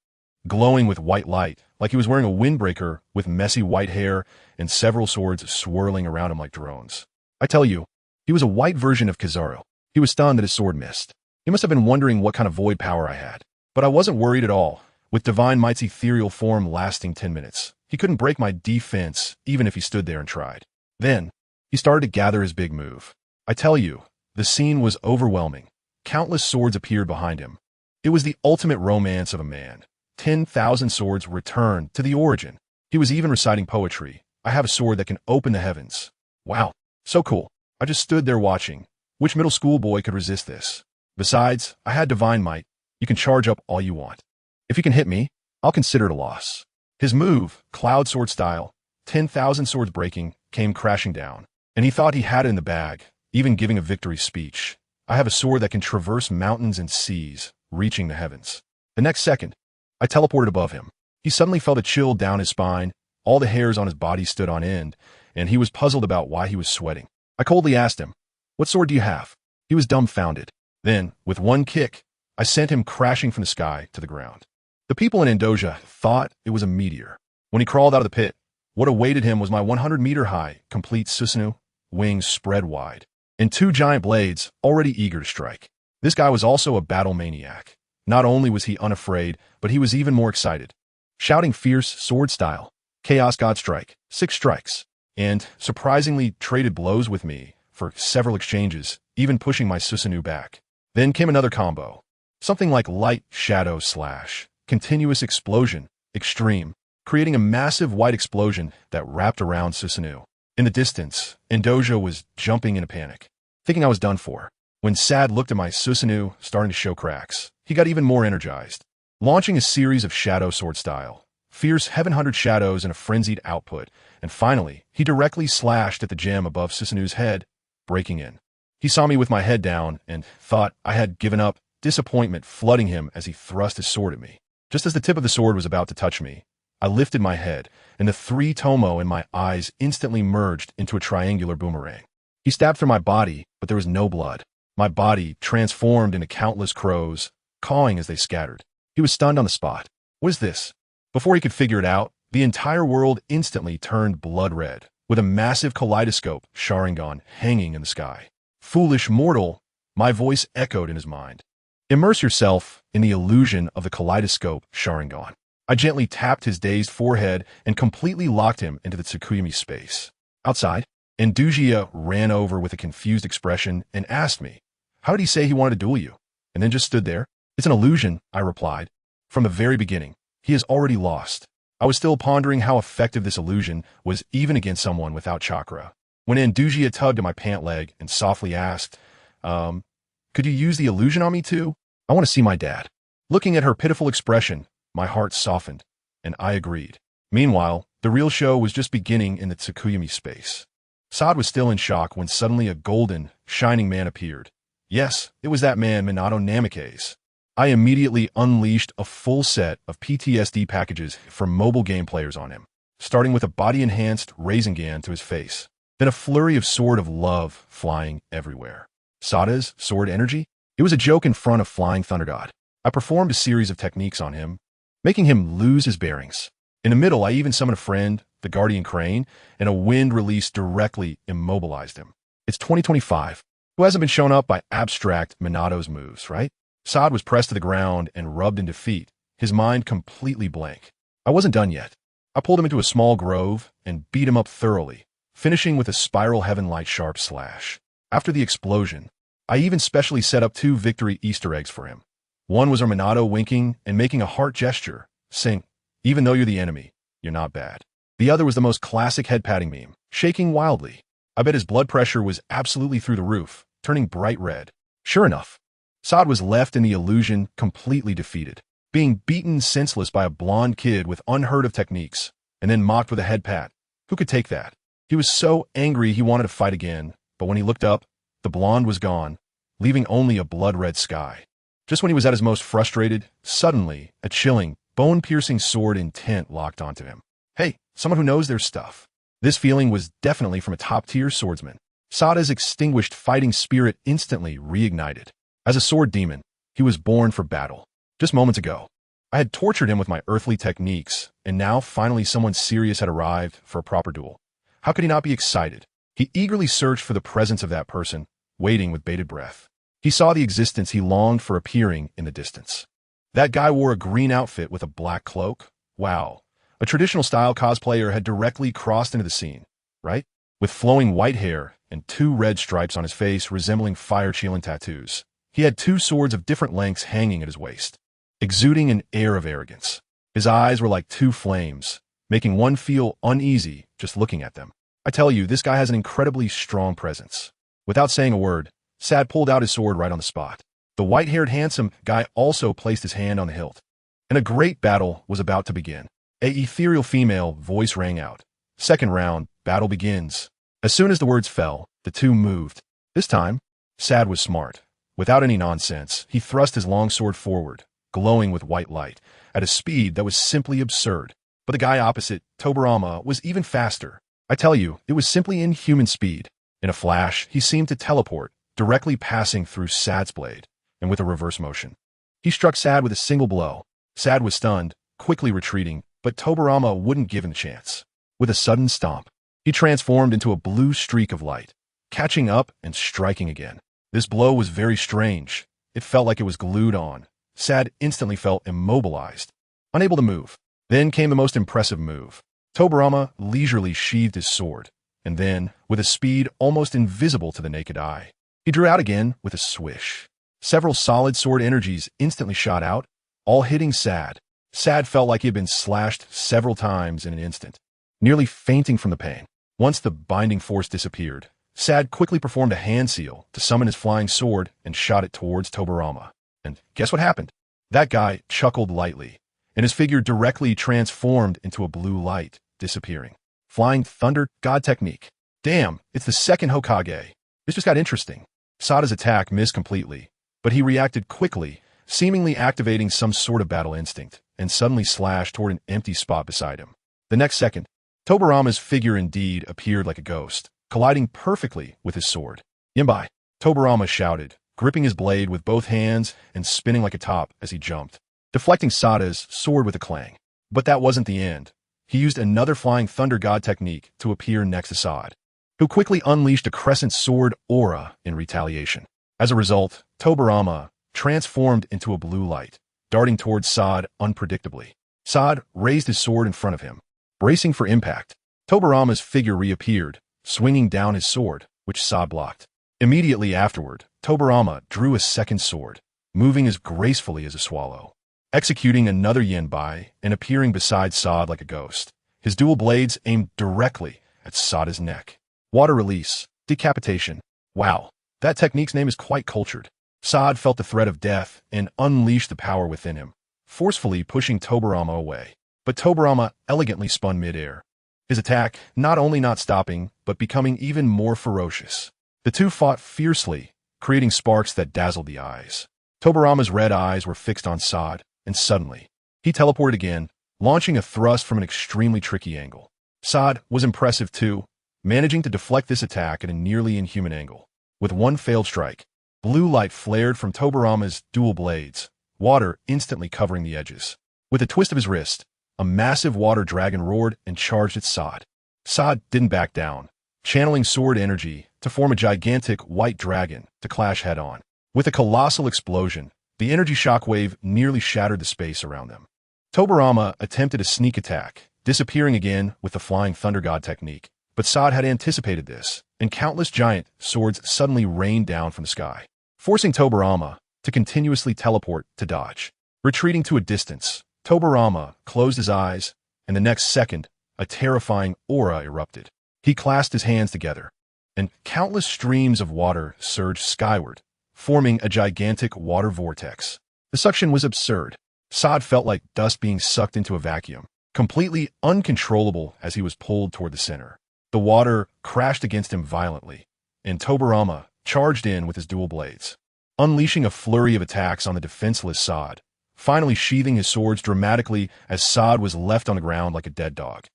Glowing with white light, like he was wearing a windbreaker with messy white hair and several swords swirling around him like drones. I tell you, he was a white version of Kizaru. He was stunned that his sword missed. He must have been wondering what kind of void power I had. But I wasn't worried at all. With Divine Might's ethereal form lasting 10 minutes, he couldn't break my defense even if he stood there and tried. Then, he started to gather his big move. I tell you, the scene was overwhelming. Countless swords appeared behind him. It was the ultimate romance of a man. 10,000 swords returned to the origin. He was even reciting poetry. I have a sword that can open the heavens. Wow, so cool. I just stood there watching. Which middle school boy could resist this? Besides, I had Divine Might. You can charge up all you want. If you can hit me, I'll consider it a loss. His move, Cloud Sword style, 10,000 swords breaking, came crashing down. And he thought he had it in the bag, even giving a victory speech. I have a sword that can traverse mountains and seas, reaching the heavens. The next second, I teleported above him. He suddenly felt a chill down his spine, all the hairs on his body stood on end, and he was puzzled about why he was sweating. I coldly asked him, "What sword do you have?" He was dumbfounded. Then, with one kick, I sent him crashing from the sky to the ground. The people in Indoja thought it was a meteor. When he crawled out of the pit, what awaited him was my 100-meter-high, complete Susanoo, wings spread wide, and two giant blades already eager to strike. This guy was also a battle maniac. Not only was he unafraid, but he was even more excited. Shouting fierce sword style, Chaos God Strike, 6 strikes, and surprisingly traded blows with me for several exchanges, even pushing my Susanoo back. Then came another combo. Something like light shadow slash, continuous explosion, extreme, creating a massive white explosion that wrapped around Susanoo. In the distance, Indoja was jumping in a panic, thinking I was done for. When Sad looked at my Susanoo starting to show cracks, he got even more energized, launching a series of shadow sword style, fierce Heaven 100 shadows in a frenzied output, and finally, he directly slashed at the gem above Susanoo's head, breaking in. He saw me with my head down and thought I had given up, disappointment flooding him as he thrust his sword at me. Just as the tip of the sword was about to touch me, I lifted my head, and the 3 tomo in my eyes instantly merged into a triangular boomerang. He stabbed through my body, but there was no blood. My body transformed into countless crows, cawing as they scattered. He was stunned on the spot. What is this? Before he could figure it out, the entire world instantly turned blood red, with a massive kaleidoscope Sharingan hanging in the sky. Foolish mortal, my voice echoed in his mind. Immerse yourself in the illusion of the kaleidoscope Sharingan. I gently tapped his dazed forehead and completely locked him into the Tsukuyomi space. Outside, Indoja ran over with a confused expression and asked me, "How did he say he wanted to duel you?" And then just stood there. "It's an illusion," I replied. From the very beginning, he has already lost. I was still pondering how effective this illusion was even against someone without chakra, when Indoja tugged at my pant leg and softly asked, could you use the illusion on me too? I want to see my dad." Looking at her pitiful expression, my heart softened, and I agreed. Meanwhile, the real show was just beginning in the Tsukuyomi space. Sad was still in shock when suddenly a golden, shining man appeared. Yes, it was that man Minato Namikaze. I immediately unleashed a full set of PTSD packages for mobile game players on him, starting with a body-enhanced Rasengan to his face, then a flurry of Sword of Love flying everywhere. Sada's sword energy? It was a joke in front of Flying Thunder God. I performed a series of techniques on him, making him lose his bearings. In the middle, I even summoned a friend, the Guardian Crane, and a wind release directly immobilized him. It's 2025. Who hasn't been shown up by abstract Minato's moves, right? Sad was pressed to the ground and rubbed in defeat, his mind completely blank. I wasn't done yet. I pulled him into a small grove and beat him up thoroughly, finishing with a spiral heaven-light sharp slash. After the explosion, I even specially set up 2 victory Easter eggs for him. One was our Minato winking and making a heart gesture, saying, "Even though you're the enemy, you're not bad." The other was the most classic head-patting meme, shaking wildly. I bet his blood pressure was absolutely through the roof, turning bright red. Sure enough, Sod was left in the illusion completely defeated, being beaten senseless by a blonde kid with unheard-of techniques, and then mocked with a head pat. Who could take that? He was so angry he wanted to fight again, but when he looked up, the blonde was gone, leaving only a blood-red sky. Just when he was at his most frustrated, suddenly, a chilling, bone-piercing sword intent locked onto him. Hey, someone who knows their stuff. This feeling was definitely from a top-tier swordsman. Sada's extinguished fighting spirit instantly reignited. As a sword demon, he was born for battle. Just moments ago, I had tortured him with my earthly techniques, and now finally someone serious had arrived for a proper duel. How could he not be excited? He eagerly searched for the presence of that person, waiting with bated breath. He saw the existence he longed for appearing in the distance. That guy wore a green outfit with a black cloak. Wow. A traditional style cosplayer had directly crossed into the scene, right? With flowing white hair and 2 red stripes on his face resembling fire-chilling tattoos. He had 2 swords of different lengths hanging at his waist, exuding an air of arrogance. His eyes were like 2 flames, making one feel uneasy just looking at them. I tell you, this guy has an incredibly strong presence. Without saying a word, Sad pulled out his sword right on the spot. The white-haired handsome guy also placed his hand on the hilt, and a great battle was about to begin. A ethereal female voice rang out. "Second round, battle begins." As soon as the words fell, the 2 moved. This time, Sad was smart. Without any nonsense, he thrust his long sword forward, glowing with white light, at a speed that was simply absurd. But the guy opposite, Tobirama, was even faster. I tell you, it was simply inhuman speed. In a flash, he seemed to teleport, directly passing through Sad's blade, and with a reverse motion. He struck Sad with a single blow. Sad was stunned, quickly retreating, but Tobirama wouldn't give him a chance. With a sudden stomp, he transformed into a blue streak of light, catching up and striking again. This blow was very strange. It felt like it was glued on. Sad instantly felt immobilized, unable to move. Then came the most impressive move. Tobirama leisurely sheathed his sword, and then, with a speed almost invisible to the naked eye, he drew out again with a swish. Several solid sword energies instantly shot out, all hitting Sad. Sad felt like he had been slashed several times in an instant, nearly fainting from the pain. Once the binding force disappeared, Sad quickly performed a hand seal to summon his flying sword and shot it towards Tobirama. And guess what happened? That guy chuckled lightly, and his figure directly transformed into a blue light, disappearing. Flying Thunder God technique. Damn, it's the second Hokage. This just got interesting. Sada's attack missed completely, but he reacted quickly, seemingly activating some sort of battle instinct, and suddenly slashed toward an empty spot beside him. The next second, Tobirama's figure indeed appeared like a ghost, colliding perfectly with his sword. "Yimbai," Tobirama shouted, gripping his blade with both hands and spinning like a top as he jumped, deflecting Sada's sword with a clang. But that wasn't the end. He used another Flying Thunder God technique to appear next to Sad, who quickly unleashed a crescent sword aura in retaliation. As a result, Tobirama transformed into a blue light, darting towards Sad unpredictably. Sad raised his sword in front of him, bracing for impact. Tobirama's figure reappeared, swinging down his sword, which Sad blocked. Immediately afterward, Tobirama drew a second sword, moving as gracefully as a swallow, executing another Yinbai and appearing beside Sad like a ghost. His dual blades aimed directly at Sada's neck. Water release, decapitation. Wow, that technique's name is quite cultured. Sad felt the threat of death and unleashed the power within him, forcefully pushing Tobirama away. But Tobirama elegantly spun midair, his attack not only not stopping, but becoming even more ferocious. The 2 fought fiercely, creating sparks that dazzled the eyes. Tobirama's red eyes were fixed on Sad, and suddenly, he teleported again, launching a thrust from an extremely tricky angle. Sad was impressive too, managing to deflect this attack at a nearly inhuman angle. With one failed strike, blue light flared from Tobirama's dual blades, water instantly covering the edges. With a twist of his wrist, a massive water dragon roared and charged at Sad. Sad didn't back down, channeling sword energy to form a gigantic white dragon to clash head-on. With a colossal explosion, the energy shockwave nearly shattered the space around them. Tobirama attempted a sneak attack, disappearing again with the flying thunder god technique. But Sod had anticipated this, and countless giant swords suddenly rained down from the sky, forcing Tobirama to continuously teleport to dodge. Retreating to a distance, Tobirama closed his eyes, and the next second, a terrifying aura erupted. He clasped his hands together, and countless streams of water surged skyward, forming a gigantic water vortex. The suction was absurd. Sod felt like dust being sucked into a vacuum, completely uncontrollable as he was pulled toward the center. The water crashed against him violently, and Tobirama charged in with his dual blades, unleashing a flurry of attacks on the defenseless Sod, finally sheathing his swords dramatically as Sod was left on the ground like a dead dog.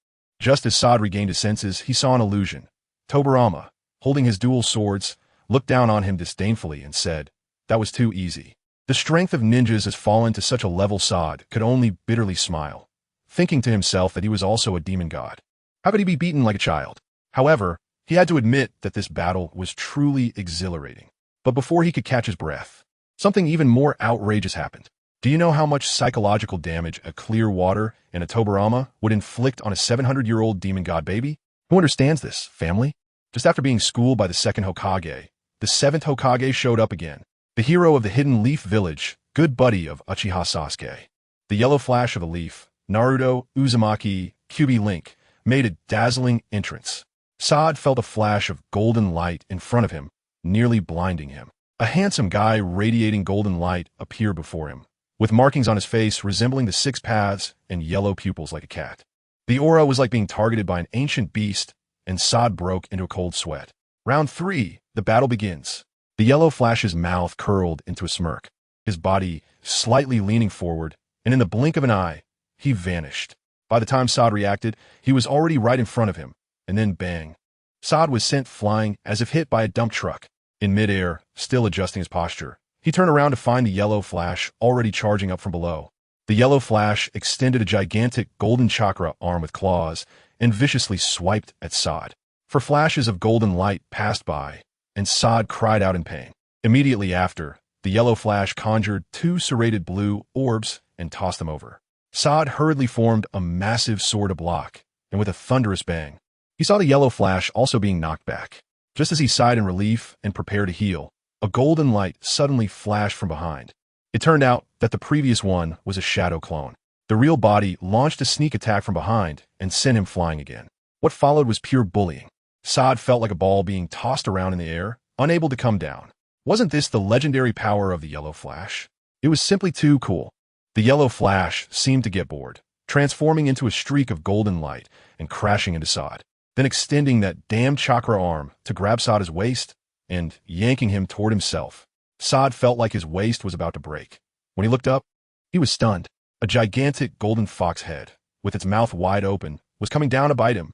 Just as Sod regained his senses, he saw an illusion. Tobirama, holding his dual swords, looked down on him disdainfully and said, "That was too easy." The strength of ninjas has fallen to such a level Sod could only bitterly smile, thinking to himself that he was also a demon god. How could he be beaten like a child? However, he had to admit that this battle was truly exhilarating. But before he could catch his breath, something even more outrageous happened. Do you know how much psychological damage a clear water and a Tobirama would inflict on a 700-year-old demon god baby? Who understands this, family? Just after being schooled by the second Hokage, the seventh Hokage showed up again. The hero of the Hidden Leaf Village, good buddy of Uchiha Sasuke. The yellow flash of a leaf, Naruto, Uzumaki, QB Link, made a dazzling entrance. Sod felt a flash of golden light in front of him, nearly blinding him. A handsome guy radiating golden light appeared before him, with markings on his face resembling the 6 paths and yellow pupils like a cat. The aura was like being targeted by an ancient beast, and Sod broke into a cold sweat. Round 3, the battle begins. The yellow flash's mouth curled into a smirk, his body slightly leaning forward, and in the blink of an eye, he vanished. By the time Sod reacted, he was already right in front of him, and then bang. Sod was sent flying as if hit by a dump truck. In midair, still adjusting his posture, he turned around to find the yellow flash already charging up from below. The yellow flash extended a gigantic golden chakra arm with claws and viciously swiped at Sod. For flashes of golden light passed by, and Sod cried out in pain. Immediately after, the yellow flash conjured 2 serrated blue orbs and tossed them over. Sod hurriedly formed a massive sword to block, and with a thunderous bang, he saw the yellow flash also being knocked back. Just as he sighed in relief and prepared to heal, a golden light suddenly flashed from behind. It turned out that the previous one was a shadow clone. The real body launched a sneak attack from behind and sent him flying again. What followed was pure bullying. Sod felt like a ball being tossed around in the air, unable to come down. Wasn't this the legendary power of the yellow flash? It was simply too cool. The yellow flash seemed to get bored, transforming into a streak of golden light and crashing into Sod, then extending that damned chakra arm to grab Sod's waist and yanking him toward himself. Sod felt like his waist was about to break. When he looked up, he was stunned. A gigantic golden fox head, with its mouth wide open, was coming down to bite him.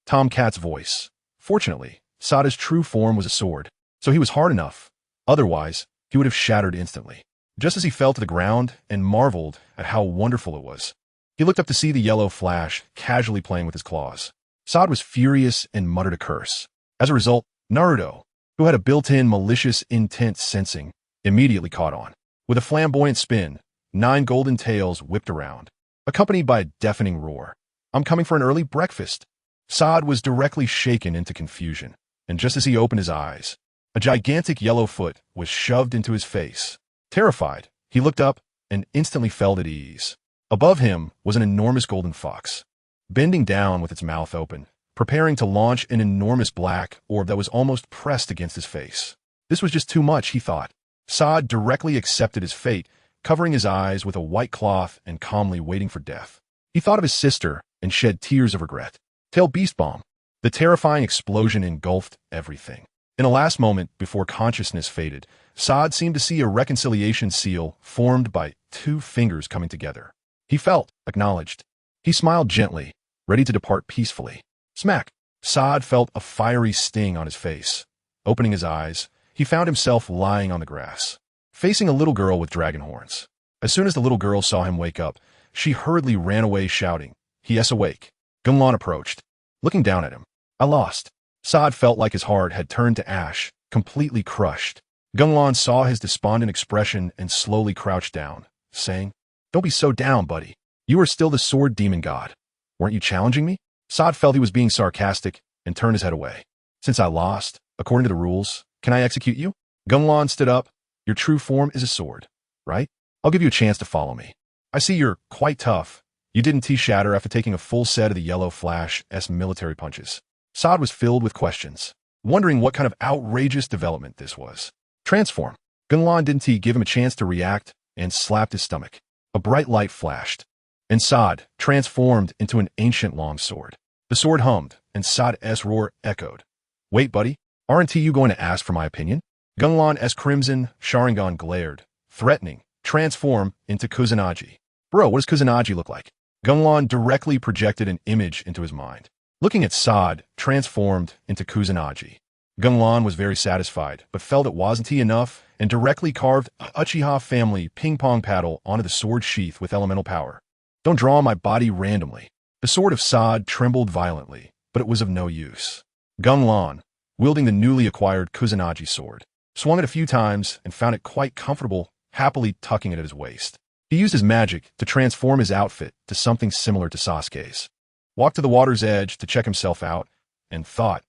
Tomcat's voice. Fortunately, Sod's true form was a sword, so he was hard enough. Otherwise, he would have shattered instantly. Just as he fell to the ground and marveled at how wonderful it was, he looked up to see the yellow flash casually playing with his claws. Sod was furious and muttered a curse. As a result, Naruto, who had a built-in malicious intent sensing, immediately caught on. With a flamboyant spin, 9 golden tails whipped around, accompanied by a deafening roar. "I'm coming for an early breakfast." Sod was directly shaken into confusion, and just as he opened his eyes, a gigantic yellow foot was shoved into his face. Terrified, he looked up and instantly felt at ease. Above him was an enormous golden fox, bending down with its mouth open, preparing to launch an enormous black orb that was almost pressed against his face. This was just too much, he thought. Sod directly accepted his fate, covering his eyes with a white cloth and calmly waiting for death. He thought of his sister and shed tears of regret. Tail Beast Bomb. The terrifying explosion engulfed everything. In a last moment before consciousness faded, Sod seemed to see a reconciliation seal formed by 2 fingers coming together. He felt acknowledged. He smiled gently, ready to depart peacefully. Smack! Sod felt a fiery sting on his face. Opening his eyes, he found himself lying on the grass, facing a little girl with dragon horns. As soon as the little girl saw him wake up, she hurriedly ran away shouting, "He is awake." Gunlan approached, looking down at him. "I lost." Sod felt like his heart had turned to ash, completely crushed. Gunlan saw his despondent expression and slowly crouched down, saying, "Don't be so down, buddy. You are still the sword demon god. Weren't you challenging me? Sod felt he was being sarcastic and turned his head away. Since I lost, according to the rules, can I execute you? Gunlan stood up. Your true form is a sword, right? I'll give you a chance to follow me. I see you're quite tough. You didn't T-shatter after taking a full set of the yellow Flash-esque military punches. Sod was filled with questions, wondering what kind of outrageous development this was. Transform. Gunlan didn't give him a chance to react and slapped his stomach. A bright light flashed, and Sod transformed into an ancient longsword. The sword hummed, and Sod's roar echoed. Wait, buddy, aren't you going to ask for my opinion? Gunlan's crimson Sharingan glared, threatening, transform into Kusanagi. Bro, what does Kusanagi look like? Gunlan directly projected an image into his mind. Looking at Sod, transformed into Kusanagi. Gunlan was very satisfied, but felt it wasn't enough, and directly carved a Uchiha family ping-pong paddle onto the sword sheath with elemental power. Don't draw on my body randomly. The sword of Sod trembled violently, but it was of no use. Gunlan, wielding the newly acquired Kusanagi sword, swung it a few times and found it quite comfortable, happily tucking it at his waist. He used his magic to transform his outfit to something similar to Sasuke's. Walked to the water's edge to check himself out, and thought,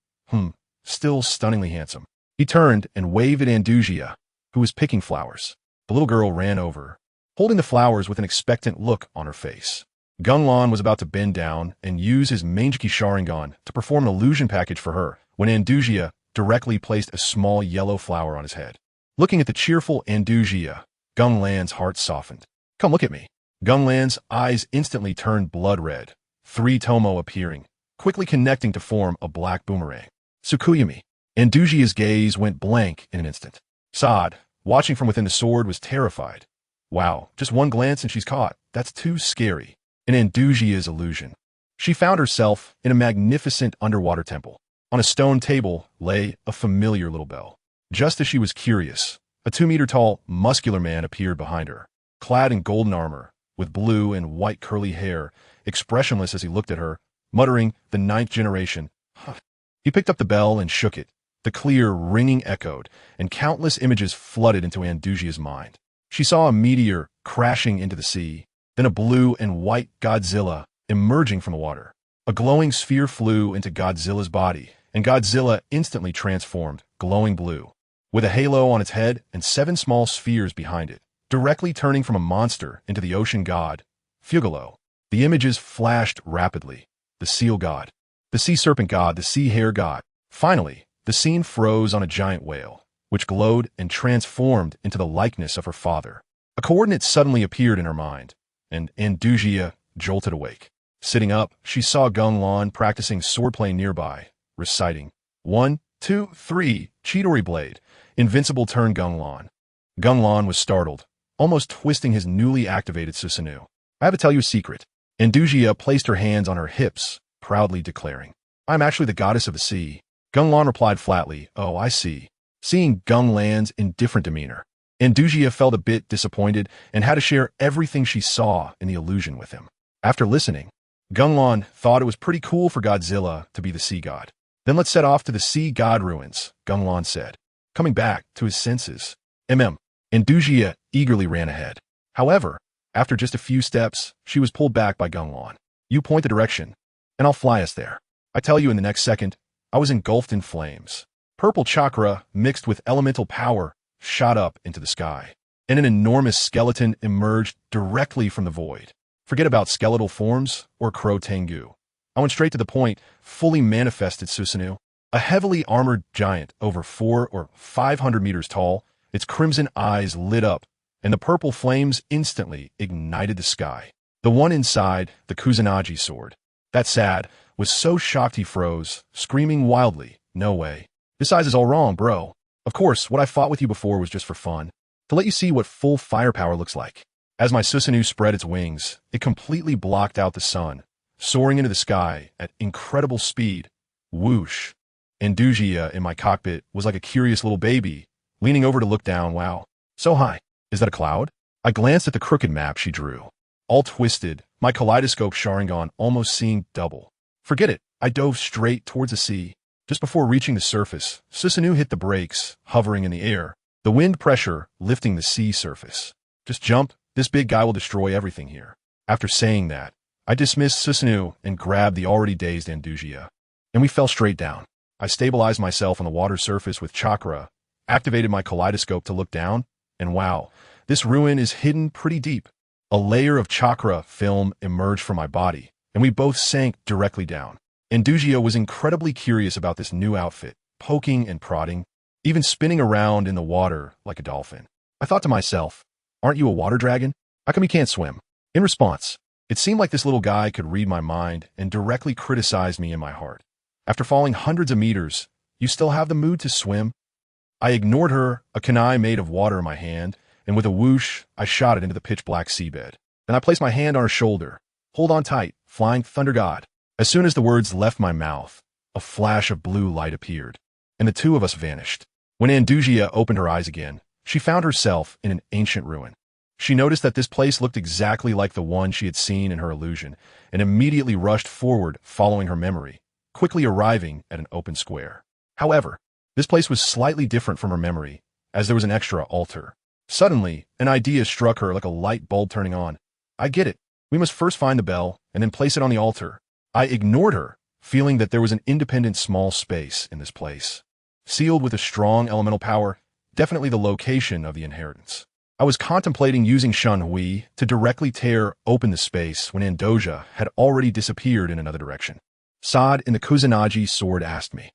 still stunningly handsome. He turned and waved at Andusia, who was picking flowers. The little girl ran over, holding the flowers with an expectant look on her face. Gunlan was about to bend down and use his Mangeki Sharingan to perform an illusion package for her when Andusia directly placed a small yellow flower on his head. Looking at the cheerful Andusia, Gunlan's heart softened. Come look at me. Gunlan's eyes instantly turned blood red, 3 Tomo appearing, quickly connecting to form a black boomerang. Tsukuyami. Andusia's gaze went blank in an instant. Sod, watching from within the sword, was terrified. Wow, just one glance and she's caught. That's too scary. An Andusia's illusion. She found herself in a magnificent underwater temple. On a stone table lay a familiar little bell. Just as she was curious, a 2-meter-tall, muscular man appeared behind her, clad in golden armor, with blue and white curly hair, expressionless as he looked at her, muttering the 9th generation. He picked up the bell and shook it. The clear, ringing echoed, and countless images flooded into Andusia's mind. She saw a meteor crashing into the sea, then a blue and white Godzilla emerging from the water. A glowing sphere flew into Godzilla's body, and Godzilla instantly transformed, glowing blue, with a halo on its head and 7 small spheres behind it, directly turning from a monster into the ocean god, Fugalo. The images flashed rapidly. The seal god, the sea serpent god, the sea hare god. Finally, the scene froze on a giant whale, which glowed and transformed into the likeness of her father. A coordinate suddenly appeared in her mind, and Andusia jolted awake. Sitting up, she saw Gunlan practicing swordplay nearby, reciting, 1, 2, 3, Chidori blade, invincible turn Gunlan. Gunlan was startled, almost twisting his newly activated Susanoo. I have to tell you a secret. Andusia placed her hands on her hips, proudly declaring, I'm actually the goddess of the sea. Gunlan replied flatly, oh, I see. Seeing Gunlan's indifferent demeanor, Andusia felt a bit disappointed and had to share everything she saw in the illusion with him. After listening, Gunlan thought it was pretty cool for Godzilla to be the sea god. Then let's set off to the sea god ruins, Gunlan said, coming back to his senses. Andusia eagerly ran ahead. However, after just a few steps, she was pulled back by Gunlan. You point the direction, and I'll fly us there. I tell you in the next second, I was engulfed in flames. Purple chakra mixed with elemental power shot up into the sky, and an enormous skeleton emerged directly from the void. Forget about skeletal forms or Crow Tengu. I went straight to the point, fully manifested Susanoo, a heavily armored giant over 400 or 500 meters tall. Its crimson eyes lit up, and the purple flames instantly ignited the sky. The one inside, the Kusanagi sword. That Sad was so shocked he froze, screaming wildly, no way. This size is all wrong, bro. Of course, what I fought with you before was just for fun, to let you see what full firepower looks like. As my Susanoo spread its wings, it completely blocked out the sun, soaring into the sky at incredible speed. Whoosh. Andusia in my cockpit was like a curious little baby, leaning over to look down. Wow, so high. Is that a cloud? I glanced at the crooked map she drew. All twisted, my kaleidoscope Sharingan almost seemed double. Forget it, I dove straight towards the sea. Just before reaching the surface, Susanoo hit the brakes, hovering in the air, the wind pressure lifting the sea surface. Just jump, this big guy will destroy everything here. After saying that, I dismissed Susanoo and grabbed the already dazed Andusia, and we fell straight down. I stabilized myself on the water surface with chakra, activated my kaleidoscope to look down, and wow, this ruin is hidden pretty deep. A layer of chakra film emerged from my body, and we both sank directly down. Andusia was incredibly curious about this new outfit, poking and prodding, even spinning around in the water like a dolphin. I thought to myself, aren't you a water dragon? How come you can't swim? In response, it seemed like this little guy could read my mind and directly criticize me in my heart. After falling hundreds of meters, you still have the mood to swim? I ignored her, a kunai made of water in my hand, and with a whoosh, I shot it into the pitch-black seabed. Then I placed my hand on her shoulder. Hold on tight, flying thunder god. As soon as the words left my mouth, a flash of blue light appeared, and the two of us vanished. When Andusia opened her eyes again, she found herself in an ancient ruin. She noticed that this place looked exactly like the one she had seen in her illusion, and immediately rushed forward following her memory, quickly arriving at an open square. However, this place was slightly different from her memory, as there was an extra altar. Suddenly, an idea struck her like a light bulb turning on. I get it. We must first find the bell, and then place it on the altar. I ignored her, feeling that there was an independent small space in this place. Sealed with a strong elemental power, definitely the location of the inheritance. I was contemplating using Shanhui to directly tear open the space when Andoja had already disappeared in another direction. Sad in the Kusanagi sword asked me,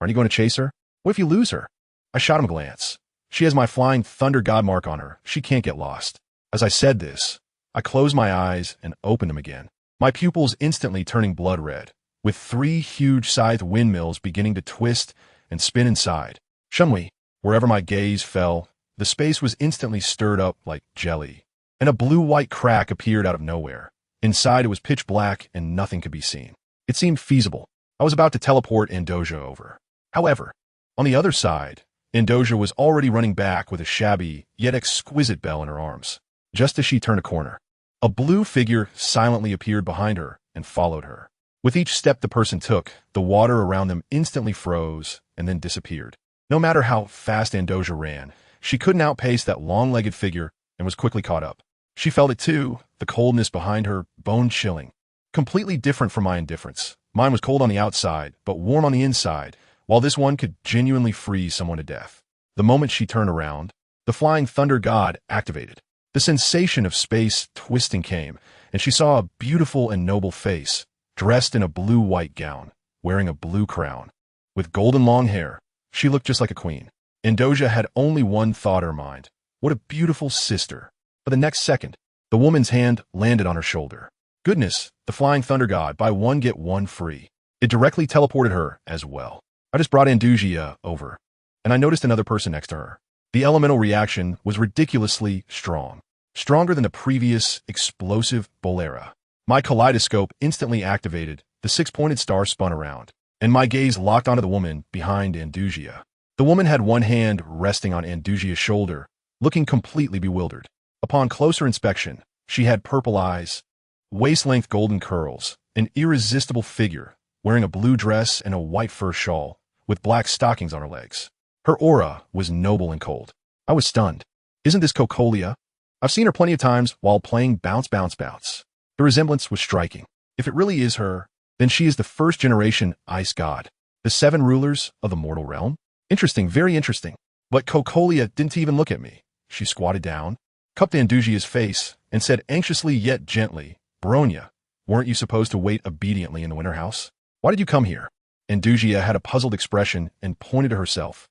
aren't you going to chase her? What if you lose her? I shot him a glance. She has my flying thunder god mark on her. She can't get lost. As I said this, I closed my eyes and opened them again, my pupils instantly turning blood red, with 3 huge scythe windmills beginning to twist and spin inside. Shanhui, wherever my gaze fell, the space was instantly stirred up like jelly, and a blue-white crack appeared out of nowhere. Inside it was pitch black and nothing could be seen. It seemed feasible. I was about to teleport Andoja over. However, on the other side, Andoja was already running back with a shabby yet exquisite bell in her arms. Just as she turned a corner, a blue figure silently appeared behind her and followed her. With each step the person took, the water around them instantly froze and then disappeared. No matter how fast Andoja ran, she couldn't outpace that long-legged figure and was quickly caught up. She felt it too, the coldness behind her, bone-chilling. Completely different from my indifference. Mine was cold on the outside, but warm on the inside, while this one could genuinely freeze someone to death. The moment she turned around, the flying thunder god activated. The sensation of space twisting came, and she saw a beautiful and noble face, dressed in a blue-white gown, wearing a blue crown. With golden long hair, she looked just like a queen. Andoja had only one thought in her mind. What a beautiful sister. For the next second, the woman's hand landed on her shoulder. Goodness, the flying thunder god, buy one get one free. It directly teleported her as well. I just brought Andusia over, and I noticed another person next to her. The elemental reaction was ridiculously strong, stronger than the previous explosive bolera. My kaleidoscope instantly activated, the 6-pointed star spun around, and my gaze locked onto the woman behind Andusia. The woman had one hand resting on Andusia's shoulder, looking completely bewildered. Upon closer inspection, she had purple eyes, waist-length golden curls, an irresistible figure, wearing a blue dress and a white fur shawl, with black stockings on her legs. Her aura was noble and cold. I was stunned. Isn't this Cocolia? I've seen her plenty of times while playing Bounce Bounce Bounce. The resemblance was striking. If it really is her, then she is the first-generation ice god, the 7 rulers of the mortal realm. Interesting, very interesting. But Cocolia didn't even look at me. She squatted down, cupped Andusia's face, and said anxiously yet gently, Bronya, weren't you supposed to wait obediently in the winter house? Why did you come here? Andusia had a puzzled expression and pointed to herself.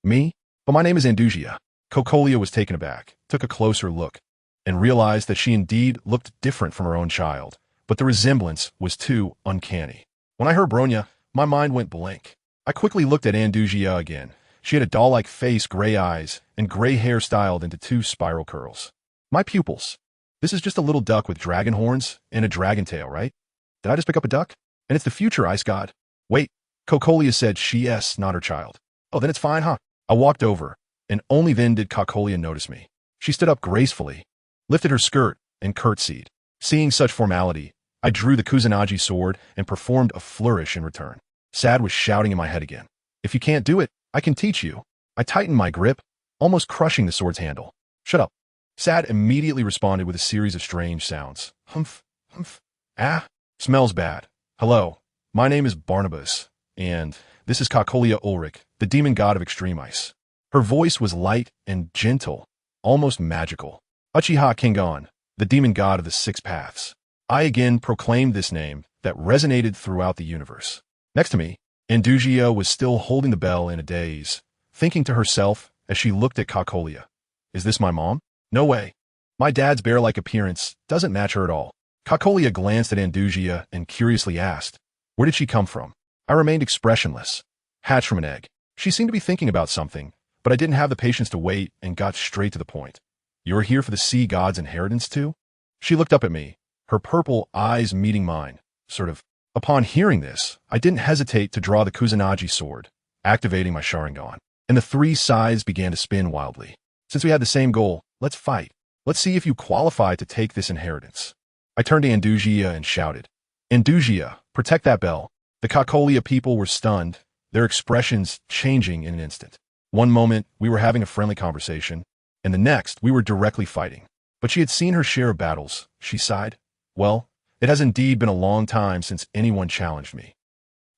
Me? But my name is Andusia. Cocolia was taken aback, took a closer look, and realized that she indeed looked different from her own child, but the resemblance was too uncanny. When I heard Bronya, my mind went blank. I quickly looked at Andusia again. She had a doll-like face, gray eyes, and gray hair styled into 2 spiral curls. My pupils. This is just a little duck with dragon horns and a dragon tail, right? Did I just pick up a duck? And it's the future ice god. Wait, Cocolia said yes, not her child. Oh, then it's fine, huh? I walked over, and only then did Cocolia notice me. She stood up gracefully, lifted her skirt, and curtsied. Seeing such formality, I drew the Kusanagi sword and performed a flourish in return. Sad was shouting in my head again. If you can't do it, I can teach you. I tightened my grip, almost crushing the sword's handle. Shut up. Sad immediately responded with a series of strange sounds. Humph, humph. Ah, smells bad. Hello, my name is Barnabas, and this is Kakolia Ulrich, the demon god of extreme ice. Her voice was light and gentle, almost magical. Uchiha Kingon, the demon god of the six paths. I again proclaimed this name that resonated throughout the universe. Next to me, Andugia was still holding the bell in a daze, thinking to herself as she looked at Kakolia. Is this my mom? No way. My dad's bear-like appearance doesn't match her at all. Kakolia glanced at Andugia and curiously asked, where did she come from? I remained expressionless. Hatched from an egg. She seemed to be thinking about something, but I didn't have the patience to wait and got straight to the point. You're here for the sea god's inheritance too? She looked up at me, her purple eyes meeting mine, sort of. Upon hearing this, I didn't hesitate to draw the Kusanagi sword, activating my Sharingan, and the three sides began to spin wildly. Since we had the same goal, let's fight. Let's see if you qualify to take this inheritance. I turned to Andugia and shouted, Andugia, protect that bell. The Kakolia people were stunned, their expressions changing in an instant. One moment, we were having a friendly conversation, and the next, we were directly fighting. But she had seen her share of battles, she sighed. Well, it has indeed been a long time since anyone challenged me.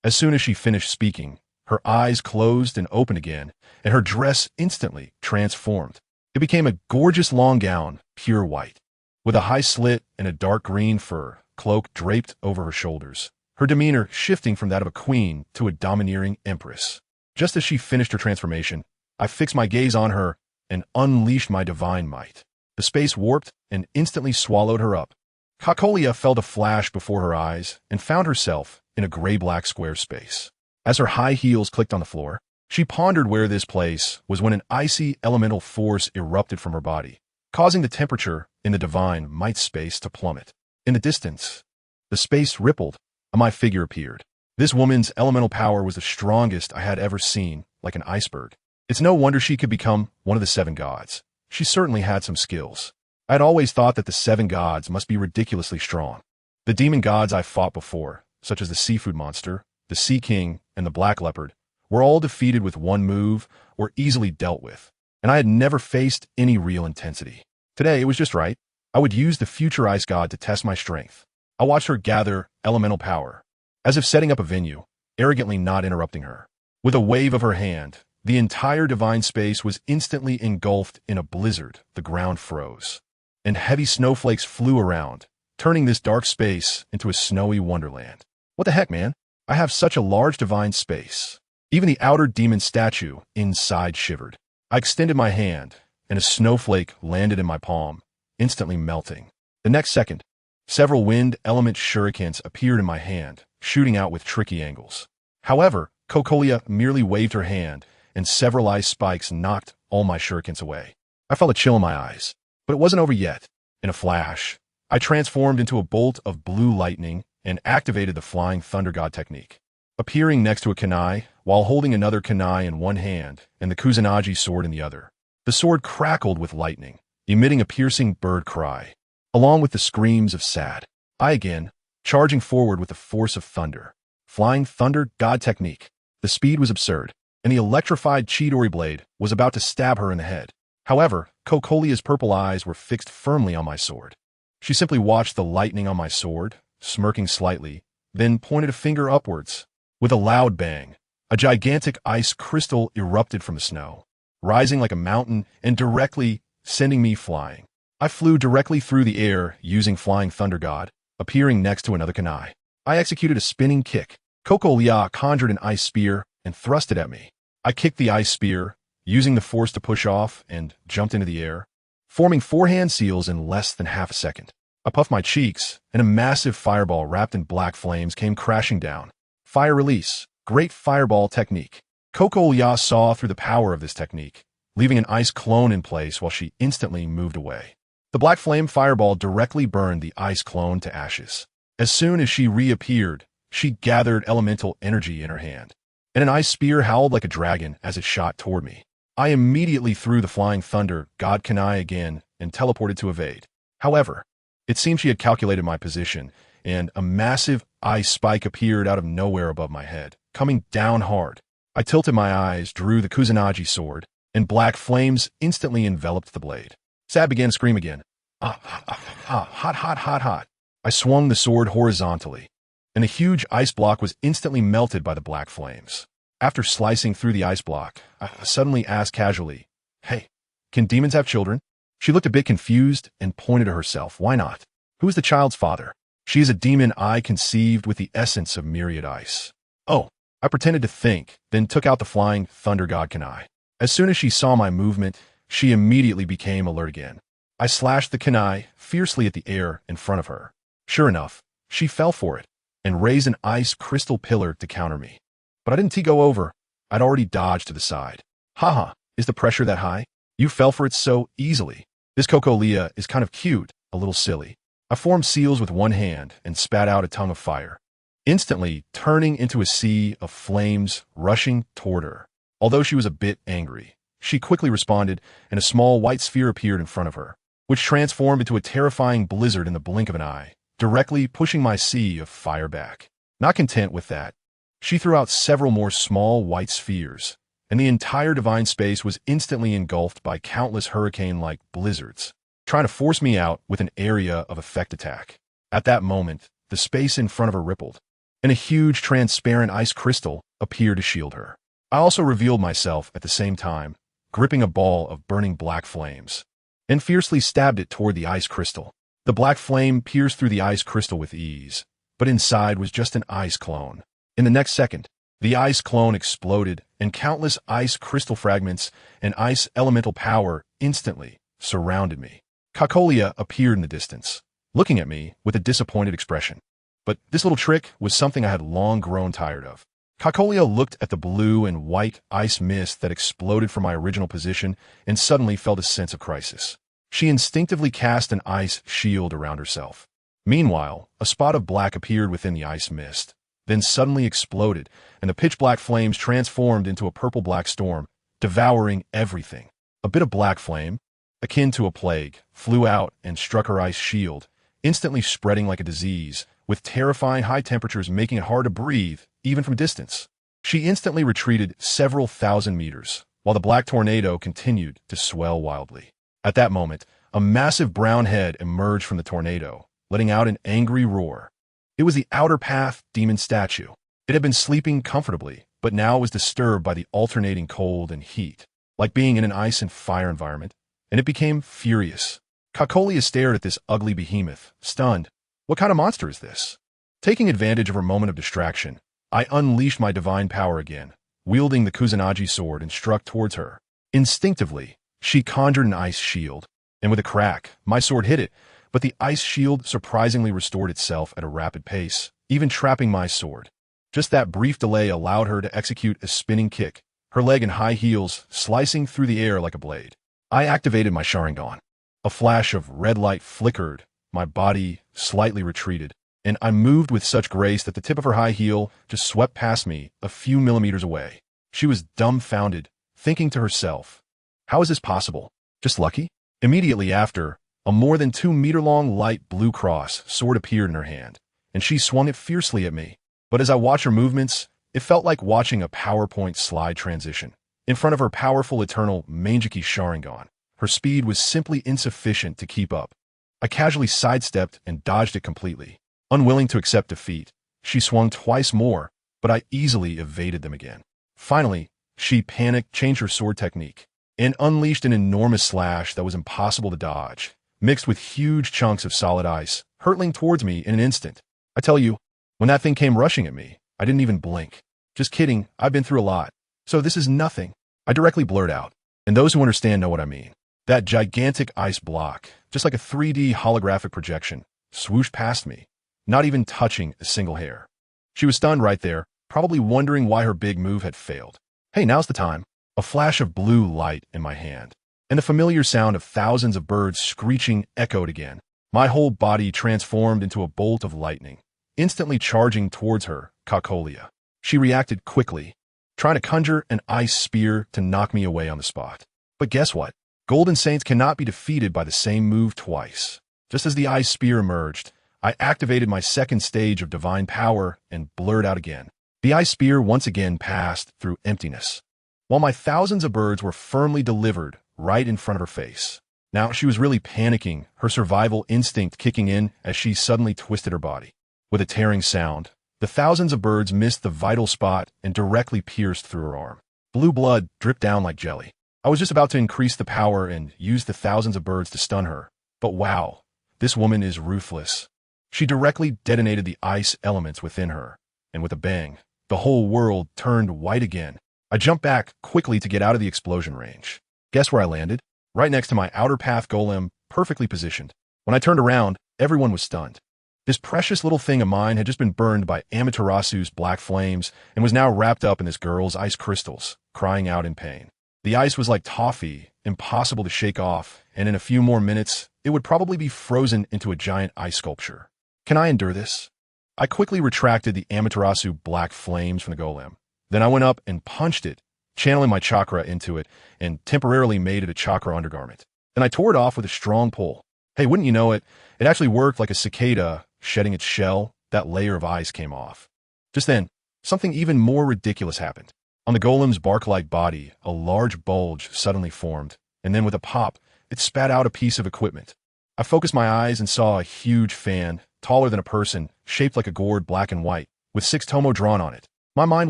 As soon as she finished speaking, her eyes closed and opened again, and her dress instantly transformed. It became a gorgeous long gown, pure white, with a high slit and a dark green fur cloak draped over her shoulders, her demeanor shifting from that of a queen to a domineering empress. Just as she finished her transformation, I fixed my gaze on her and unleashed my divine might. The space warped and instantly swallowed her up. Kakolia felt a flash before her eyes and found herself in a gray-black square space. As her high heels clicked on the floor, she pondered where this place was when an icy elemental force erupted from her body, causing the temperature in the divine might space to plummet. In the distance, the space rippled, and my figure appeared. This woman's elemental power was the strongest I had ever seen, like an iceberg. It's no wonder she could become one of the seven gods. She certainly had some skills. I had always thought that the seven gods must be ridiculously strong. The demon gods I fought before, such as the seafood monster, the sea king, and the black leopard, were all defeated with one move or easily dealt with, and I had never faced any real intensity. Today, it was just right. I would use the future ice god to test my strength. I watched her gather elemental power, as if setting up a venue, arrogantly not interrupting her. With a wave of her hand, the entire divine space was instantly engulfed in a blizzard. The ground froze, and heavy snowflakes flew around, turning this dark space into a snowy wonderland. What the heck, man? I have such a large divine space. Even the outer demon statue inside shivered. I extended my hand, and a snowflake landed in my palm, instantly melting. The next second, several wind element shurikens appeared in my hand, shooting out with tricky angles. However, Kakolia merely waved her hand, and several ice spikes knocked all my shurikens away. I felt a chill in my eyes, but it wasn't over yet. In a flash, I transformed into a bolt of blue lightning and activated the Flying Thunder God technique. Appearing next to a kunai, while holding another kunai in one hand and the Kusanagi sword in the other. The sword crackled with lightning, emitting a piercing bird cry, along with the screams of sad. I again, charging forward with the force of thunder. Flying Thunder God technique. The speed was absurd, and the electrified Chidori blade was about to stab her in the head. However, Kokolia's purple eyes were fixed firmly on my sword. She simply watched the lightning on my sword, smirking slightly, then pointed a finger upwards. With a loud bang, a gigantic ice crystal erupted from the snow, rising like a mountain and directly sending me flying. I flew directly through the air using Flying Thunder God, appearing next to another kunai. I executed a spinning kick. Kokolia conjured an ice spear and thrust it at me. I kicked the ice spear, using the force to push off, and jumped into the air, forming four hand seals in less than half a second. I puffed my cheeks, and a massive fireball wrapped in black flames came crashing down. Fire release. Great fireball technique. Kokolia saw through the power of this technique, leaving an ice clone in place while she instantly moved away. The black flame fireball directly burned the ice clone to ashes. As soon as she reappeared, she gathered elemental energy in her hand, and an ice spear howled like a dragon as it shot toward me. I immediately threw the Flying Thunder God kunai again and teleported to evade. However, it seemed she had calculated my position, and a massive ice spike appeared out of nowhere above my head, coming down hard. I tilted my eyes, drew the Kusanagi sword, and black flames instantly enveloped the blade. Sad began to scream again. Hot, hot, hot, hot. I swung the sword horizontally, and the huge ice block was instantly melted by the black flames. After slicing through the ice block, I suddenly asked casually, "Hey, can demons have children?" She looked a bit confused and pointed to herself. "Why not? Who is the child's father?" "She is a demon I conceived with the essence of myriad ice." "Oh," I pretended to think, then took out the flying thunder god kunai. As soon as she saw my movement, she immediately became alert again. I slashed the kunai fiercely at the air in front of her. Sure enough, she fell for it and raised an ice crystal pillar to counter me. But I didn't go over. I'd already dodged to the side. "Haha, is the pressure that high? You fell for it so easily. This Liyue is kind of cute, a little silly." I formed seals with one hand and spat out a tongue of fire, instantly turning into a sea of flames rushing toward her. Although she was a bit angry, she quickly responded, and a small white sphere appeared in front of her, which transformed into a terrifying blizzard in the blink of an eye, directly pushing my sea of fire back. Not content with that, she threw out several more small white spheres, and the entire divine space was instantly engulfed by countless hurricane-like blizzards, trying to force me out with an area of effect attack. At that moment, the space in front of her rippled, and a huge transparent ice crystal appeared to shield her. I also revealed myself at the same time, gripping a ball of burning black flames, and fiercely stabbed it toward the ice crystal. The black flame pierced through the ice crystal with ease, but inside was just an ice clone. In the next second, the ice clone exploded, and countless ice crystal fragments and ice elemental power instantly surrounded me. Liyue appeared in the distance, looking at me with a disappointed expression. But this little trick was something I had long grown tired of. Liyue looked at the blue and white ice mist that exploded from my original position and suddenly felt a sense of crisis. She instinctively cast an ice shield around herself. Meanwhile, a spot of black appeared within the ice mist, then suddenly exploded, and the pitch-black flames transformed into a purple-black storm, devouring everything. A bit of black flame, akin to a plague, flew out and struck her ice shield, instantly spreading like a disease, with terrifying high temperatures making it hard to breathe, even from a distance. She instantly retreated several thousand meters, while the black tornado continued to swell wildly. At that moment, a massive brown head emerged from the tornado, letting out an angry roar. It was the Outer Path demon statue. It had been sleeping comfortably, but now was disturbed by the alternating cold and heat, like being in an ice and fire environment, and it became furious. Liyue stared at this ugly behemoth, stunned. What kind of monster is this? Taking advantage of her moment of distraction, I unleashed my divine power again, wielding the Kusanagi sword and struck towards her. Instinctively, she conjured an ice shield, and with a crack, my sword hit it, but the ice shield surprisingly restored itself at a rapid pace, even trapping my sword. Just that brief delay allowed her to execute a spinning kick, her leg in high heels slicing through the air like a blade. I activated my Sharingan. A flash of red light flickered, my body slightly retreated, and I moved with such grace that the tip of her high heel just swept past me a few millimeters away. She was dumbfounded, thinking to herself, "How is this possible? Just lucky?" Immediately after, a more than 2-meter-long light blue cross sword appeared in her hand, and she swung it fiercely at me. But as I watched her movements, it felt like watching a PowerPoint slide transition. In front of her powerful eternal Mangeki Sharingan, her speed was simply insufficient to keep up. I casually sidestepped and dodged it completely. Unwilling to accept defeat, she swung twice more, but I easily evaded them again. Finally, she panicked, changed her sword technique, and unleashed an enormous slash that was impossible to dodge, mixed with huge chunks of solid ice, hurtling towards me in an instant. I tell you, when that thing came rushing at me, I didn't even blink. "Just kidding, I've been through a lot, so this is nothing," I directly blurred out, and those who understand know what I mean. That gigantic ice block, just like a 3D holographic projection, swooshed past me, not even touching a single hair. She was stunned right there, probably wondering why her big move had failed. "Hey, now's the time." A flash of blue light in my hand, and the familiar sound of thousands of birds screeching echoed again. My whole body transformed into a bolt of lightning, instantly charging towards her, Liyue. She reacted quickly, trying to conjure an ice spear to knock me away on the spot. But guess what? Golden Saints cannot be defeated by the same move twice. Just as the ice spear emerged, I activated my second stage of divine power and blurred out again. The ice spear once again passed through emptiness, while my thousands of birds were firmly delivered right in front of her face. Now she was really panicking, her survival instinct kicking in as she suddenly twisted her body. With a tearing sound, the thousands of birds missed the vital spot and directly pierced through her arm. Blue blood dripped down like jelly. I was just about to increase the power and use the thousands of birds to stun her, but wow, this woman is ruthless. She directly detonated the ice elements within her, and with a bang, the whole world turned white again. I jumped back quickly to get out of the explosion range. Guess where I landed? Right next to my outer path golem, perfectly positioned. When I turned around, everyone was stunned. This precious little thing of mine had just been burned by Amaterasu's black flames and was now wrapped up in this girl's ice crystals, crying out in pain. The ice was like toffee, impossible to shake off, and in a few more minutes, it would probably be frozen into a giant ice sculpture. Can I endure this? I quickly retracted the Amaterasu black flames from the golem. Then I went up and punched it, channeling my chakra into it, and temporarily made it a chakra undergarment. Then I tore it off with a strong pull. Hey, wouldn't you know it, it actually worked like a cicada shedding its shell. That layer of ice came off. Just then, something even more ridiculous happened. On the golem's bark-like body, a large bulge suddenly formed, and then with a pop, it spat out a piece of equipment. I focused my eyes and saw a huge fan, taller than a person, shaped like a gourd, black and white, with 6 tomo drawn on it. My mind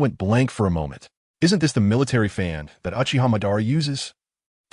went blank for a moment. Isn't this the military fan that Uchiha Madara uses?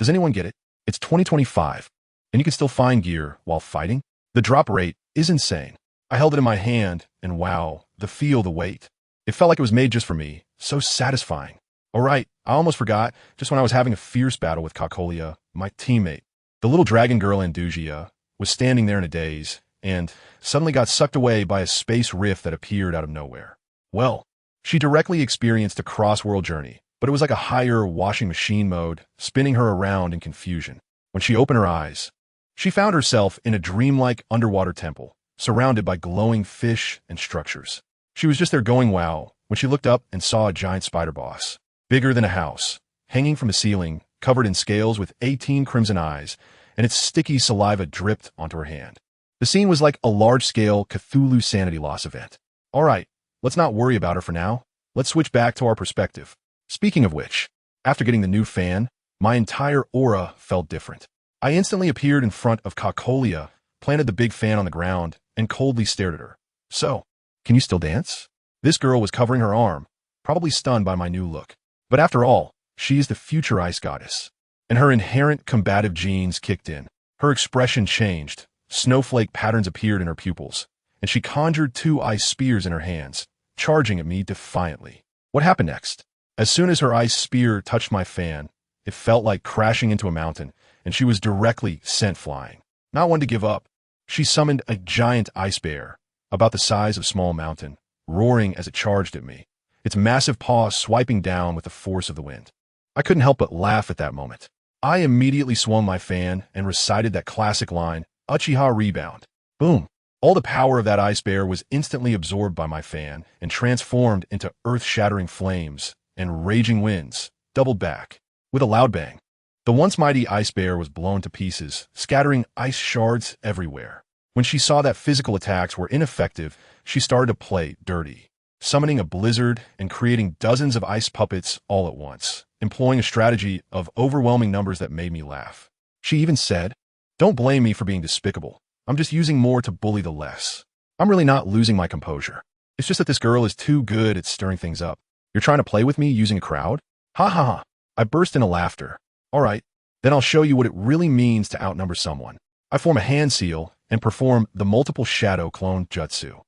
Does anyone get it? It's 2025, and you can still find gear while fighting? The drop rate is insane. I held it in my hand, and wow, the feel, the weight. It felt like it was made just for me, so satisfying. All right, I almost forgot, just when I was having a fierce battle with Kakolia, my teammate, the little dragon girl Andugia, was standing there in a daze, and suddenly got sucked away by a space rift that appeared out of nowhere. Well, she directly experienced a cross-world journey, but it was like a higher washing machine mode, spinning her around in confusion. When she opened her eyes, she found herself in a dreamlike underwater temple, surrounded by glowing fish and structures. She was just there going wow, when she looked up and saw a giant spider boss, bigger than a house, hanging from the ceiling, covered in scales with 18 crimson eyes, and its sticky saliva dripped onto her hand. The scene was like a large-scale Cthulhu sanity loss event. All right, let's not worry about her for now. Let's switch back to our perspective. Speaking of which, after getting the new fan, my entire aura felt different. I instantly appeared in front of Kakolia, planted the big fan on the ground, and coldly stared at her. So, can you still dance? This girl was covering her arm, probably stunned by my new look. But after all, she is the future ice goddess. And her inherent combative genes kicked in. Her expression changed. Snowflake patterns appeared in her pupils, and she conjured 2 ice spears in her hands, charging at me defiantly. What happened next? As soon as her ice spear touched my fan, it felt like crashing into a mountain, and she was directly sent flying. Not one to give up, she summoned a giant ice bear, about the size of Small Mountain, roaring as it charged at me, its massive paws swiping down with the force of the wind. I couldn't help but laugh at that moment. I immediately swung my fan and recited that classic line, Uchiha Rebound. Boom! All the power of that ice bear was instantly absorbed by my fan and transformed into earth-shattering flames and raging winds, doubled back. With a loud bang, the once mighty ice bear was blown to pieces, scattering ice shards everywhere. When she saw that physical attacks were ineffective, she started to play dirty, summoning a blizzard and creating dozens of ice puppets all at once, employing a strategy of overwhelming numbers that made me laugh. She even said, "Don't blame me for being despicable. I'm just using more to bully the less. I'm really not losing my composure. It's just that this girl is too good at stirring things up. You're trying to play with me using a crowd? Ha ha ha." I burst into laughter. All right, then I'll show you what it really means to outnumber someone. I form a hand seal and perform the multiple shadow clone jutsu.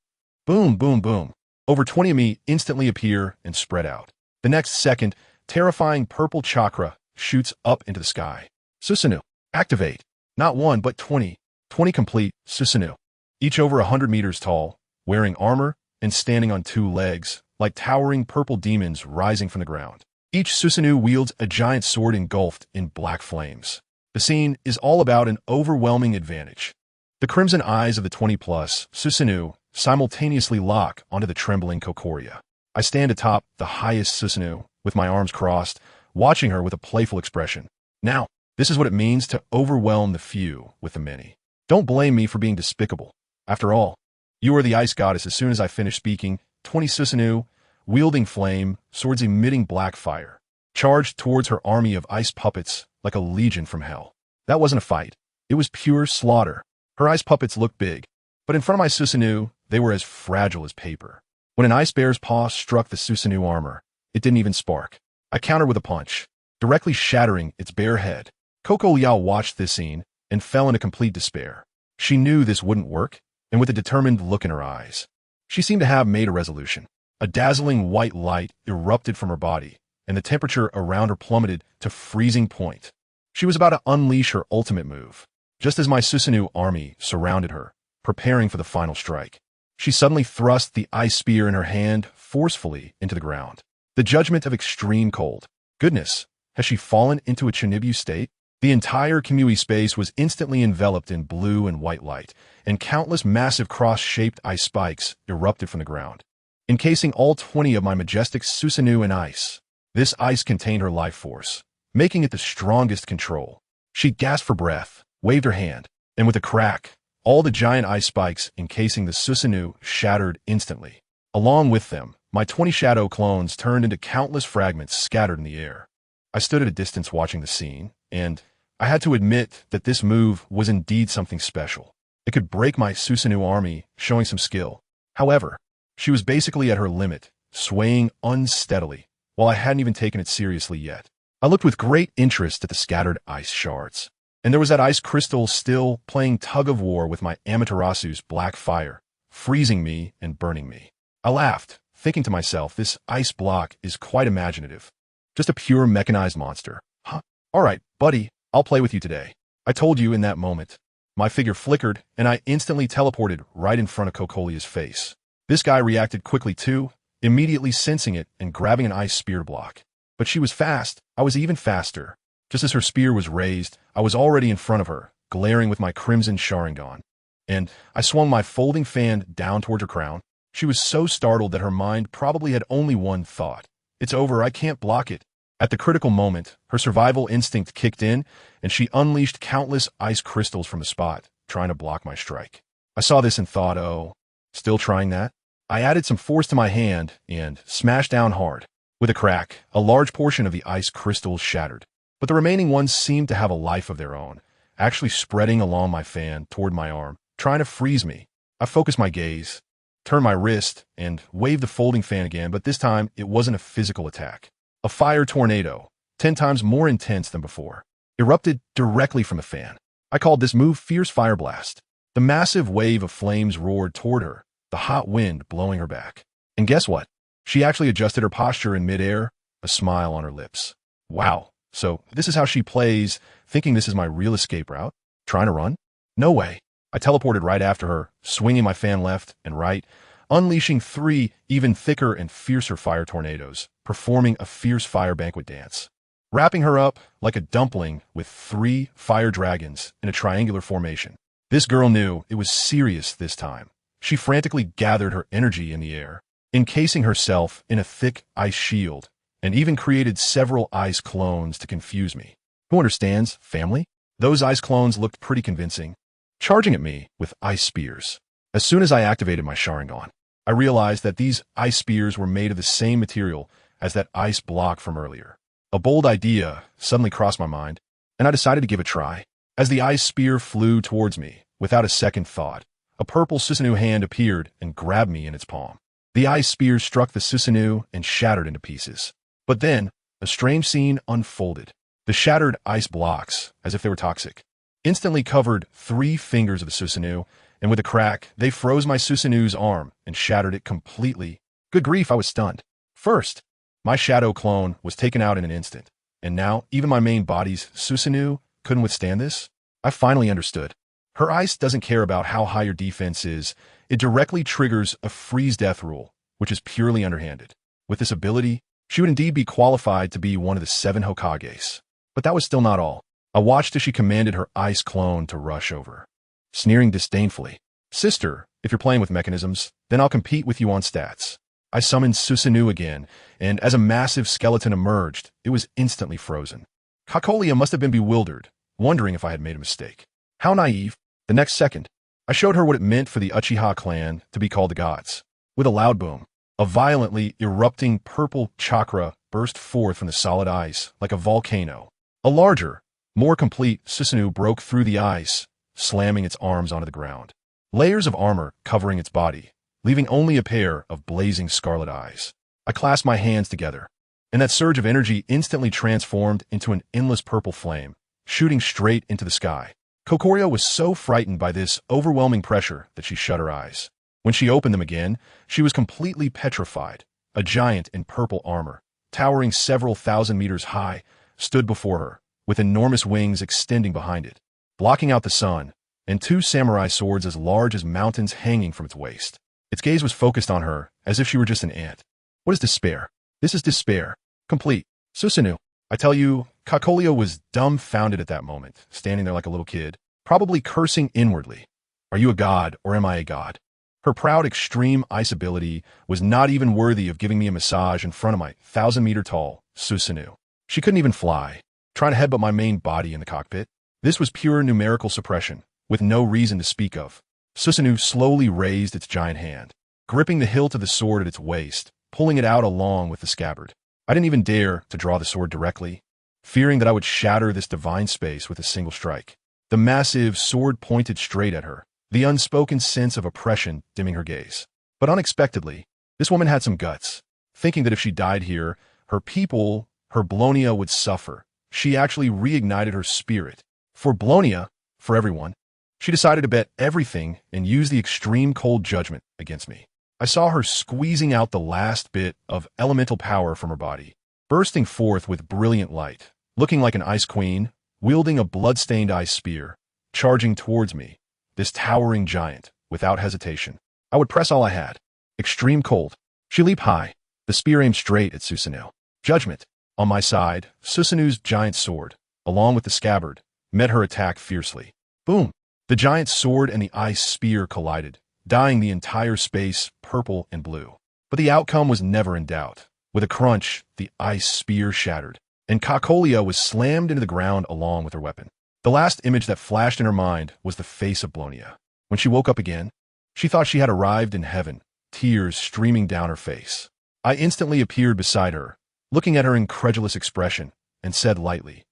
Boom, boom, boom. Over 20 of me instantly appear and spread out. The next second, terrifying purple chakra shoots up into the sky. Susanoo, activate. Not 1, but 20. 20 complete Susanoo. Each over 100 meters tall, wearing armor and standing on 2 legs, like towering purple demons rising from the ground. Each Susanoo wields a giant sword engulfed in black flames. The scene is all about an overwhelming advantage. The crimson eyes of the 20-plus Susanoo simultaneously lock onto the trembling Kokoria. I stand atop the highest Susanoo, with my arms crossed, watching her with a playful expression. Now, this is what it means to overwhelm the few with the many. Don't blame me for being despicable. After all, you are the ice goddess. As soon as I finish speaking, 20 Susanoo, wielding flame, swords emitting black fire, charged towards her army of ice puppets like a legion from hell. That wasn't a fight. It was pure slaughter. Her ice puppets looked big, but in front of my Susanoo, they were as fragile as paper. When an ice bear's paw struck the Susanoo armor, it didn't even spark. I countered with a punch, directly shattering its bare head. Coco Liao watched this scene and fell into complete despair. She knew this wouldn't work, and with a determined look in her eyes, she seemed to have made a resolution. A dazzling white light erupted from her body, and the temperature around her plummeted to freezing point. She was about to unleash her ultimate move, just as my Susanoo army surrounded her, preparing for the final strike. She suddenly thrust the ice spear in her hand forcefully into the ground. The judgment of extreme cold. Goodness, has she fallen into a Chinibu state? The entire Kamui space was instantly enveloped in blue and white light, and countless massive cross-shaped ice spikes erupted from the ground, encasing all 20 of my majestic Susanoo in ice. This ice contained her life force, making it the strongest control. She gasped for breath, waved her hand, and with a crack, all the giant ice spikes encasing the Susanoo shattered instantly. Along with them, my 20 shadow clones turned into countless fragments scattered in the air. I stood at a distance watching the scene, and I had to admit that this move was indeed something special. It could break my Susanoo army, showing some skill. However, she was basically at her limit, swaying unsteadily, while I hadn't even taken it seriously yet. I looked with great interest at the scattered ice shards, and there was that ice crystal still playing tug-of-war with my Amaterasu's black fire, freezing me and burning me. I laughed, thinking to myself, this ice block is quite imaginative. Just a pure mechanized monster. Huh? All right, buddy, I'll play with you today. I told you in that moment. My figure flickered, and I instantly teleported right in front of Cocolia's face. This guy reacted quickly too, immediately sensing it and grabbing an ice spear to block. But she was fast. I was even faster. Just as her spear was raised, I was already in front of her, glaring with my crimson Sharingan. And I swung my folding fan down towards her crown. She was so startled that her mind probably had only one thought. It's over, I can't block it. At the critical moment, her survival instinct kicked in, and she unleashed countless ice crystals from the spot, trying to block my strike. I saw this and thought, oh, still trying that? I added some force to my hand and smashed down hard. With a crack, a large portion of the ice crystals shattered, but the remaining ones seemed to have a life of their own, actually spreading along my fan toward my arm, trying to freeze me. I focused my gaze, turned my wrist, and waved the folding fan again, but this time it wasn't a physical attack. A fire tornado, 10 times more intense than before, erupted directly from the fan. I called this move Fierce Fire Blast. The massive wave of flames roared toward her, the hot wind blowing her back. And guess what? She actually adjusted her posture in midair, a smile on her lips. Wow, so this is how she plays, thinking this is my real escape route? Trying to run? No way. I teleported right after her, swinging my fan left and right, unleashing 3 even thicker and fiercer fire tornadoes, performing a fierce fire banquet dance, wrapping her up like a dumpling with 3 fire dragons in a triangular formation. This girl knew it was serious this time. She frantically gathered her energy in the air, encasing herself in a thick ice shield, and even created several ice clones to confuse me. Who understands, family? Those ice clones looked pretty convincing, charging at me with ice spears. As soon as I activated my Sharingan, I realized that these ice spears were made of the same material as that ice block from earlier. A bold idea suddenly crossed my mind, and I decided to give it a try. As the ice spear flew towards me, without a second thought, a purple Susanoo hand appeared and grabbed me in its palm. The ice spear struck the Susanoo and shattered into pieces. But then, a strange scene unfolded. The shattered ice blocks, as if they were toxic, instantly covered 3 fingers of the Susanoo, and with a crack, they froze my Susanoo's arm and shattered it completely. Good grief, I was stunned. First, my shadow clone was taken out in an instant, and now even my main body's Susanoo couldn't withstand this? I finally understood. Her ice doesn't care about how high your defense is. It directly triggers a freeze death rule, which is purely underhanded. With this ability, she would indeed be qualified to be one of the 7 Hokages. But that was still not all. I watched as she commanded her ice clone to rush over, sneering disdainfully. Sister, if you're playing with mechanisms, then I'll compete with you on stats. I summoned Susanoo again, and as a massive skeleton emerged, it was instantly frozen. Cocolia must have been bewildered, wondering if I had made a mistake. How naive. The next second, I showed her what it meant for the Uchiha clan to be called the gods. With a loud boom, a violently erupting purple chakra burst forth from the solid ice like a volcano. A larger, More complete, Susanoo broke through the ice, slamming its arms onto the ground. Layers of armor covering its body, leaving only a pair of blazing scarlet eyes. I clasped my hands together, and that surge of energy instantly transformed into an endless purple flame, shooting straight into the sky. Kokoria was so frightened by this overwhelming pressure that she shut her eyes. When she opened them again, she was completely petrified. A giant in purple armor, towering several thousand meters high, stood before her, with enormous wings extending behind it, blocking out the sun, and two samurai swords as large as mountains hanging from its waist. Its gaze was focused on her, as if she were just an ant. What is despair? This is despair. Complete. Susanoo. I tell you, Kokoria was dumbfounded at that moment, standing there like a little kid, probably cursing inwardly. Are you a god, or am I a god? Her proud extreme ice ability was not even worthy of giving me a massage in front of my 1,000-meter-tall Susanoo. She couldn't even fly, trying to headbutt my main body in the cockpit. This was pure numerical suppression, with no reason to speak of. Susanoo slowly raised its giant hand, gripping the hilt of the sword at its waist, pulling it out along with the scabbard. I didn't even dare to draw the sword directly, fearing that I would shatter this divine space with a single strike. The massive sword pointed straight at her, the unspoken sense of oppression dimming her gaze. But unexpectedly, this woman had some guts, thinking that if she died here, her people, her Blonia, would suffer. She actually reignited her spirit. For Blonia, for everyone, she decided to bet everything and use the extreme cold judgment against me. I saw her squeezing out the last bit of elemental power from her body, bursting forth with brilliant light, looking like an ice queen, wielding a blood-stained ice spear, charging towards me, this towering giant, without hesitation. I would press all I had. Extreme cold. She leaped high, the spear aimed straight at Susanoo. Judgment. On my side, Susanoo's giant sword, along with the scabbard, met her attack fiercely. Boom! The giant sword and the ice spear collided, dyeing the entire space purple and blue. But the outcome was never in doubt. With a crunch, the ice spear shattered, and Kokoria was slammed into the ground along with her weapon. The last image that flashed in her mind was the face of Blonia. When she woke up again, she thought she had arrived in heaven, tears streaming down her face. I instantly appeared beside her, looking at her incredulous expression, and said lightly,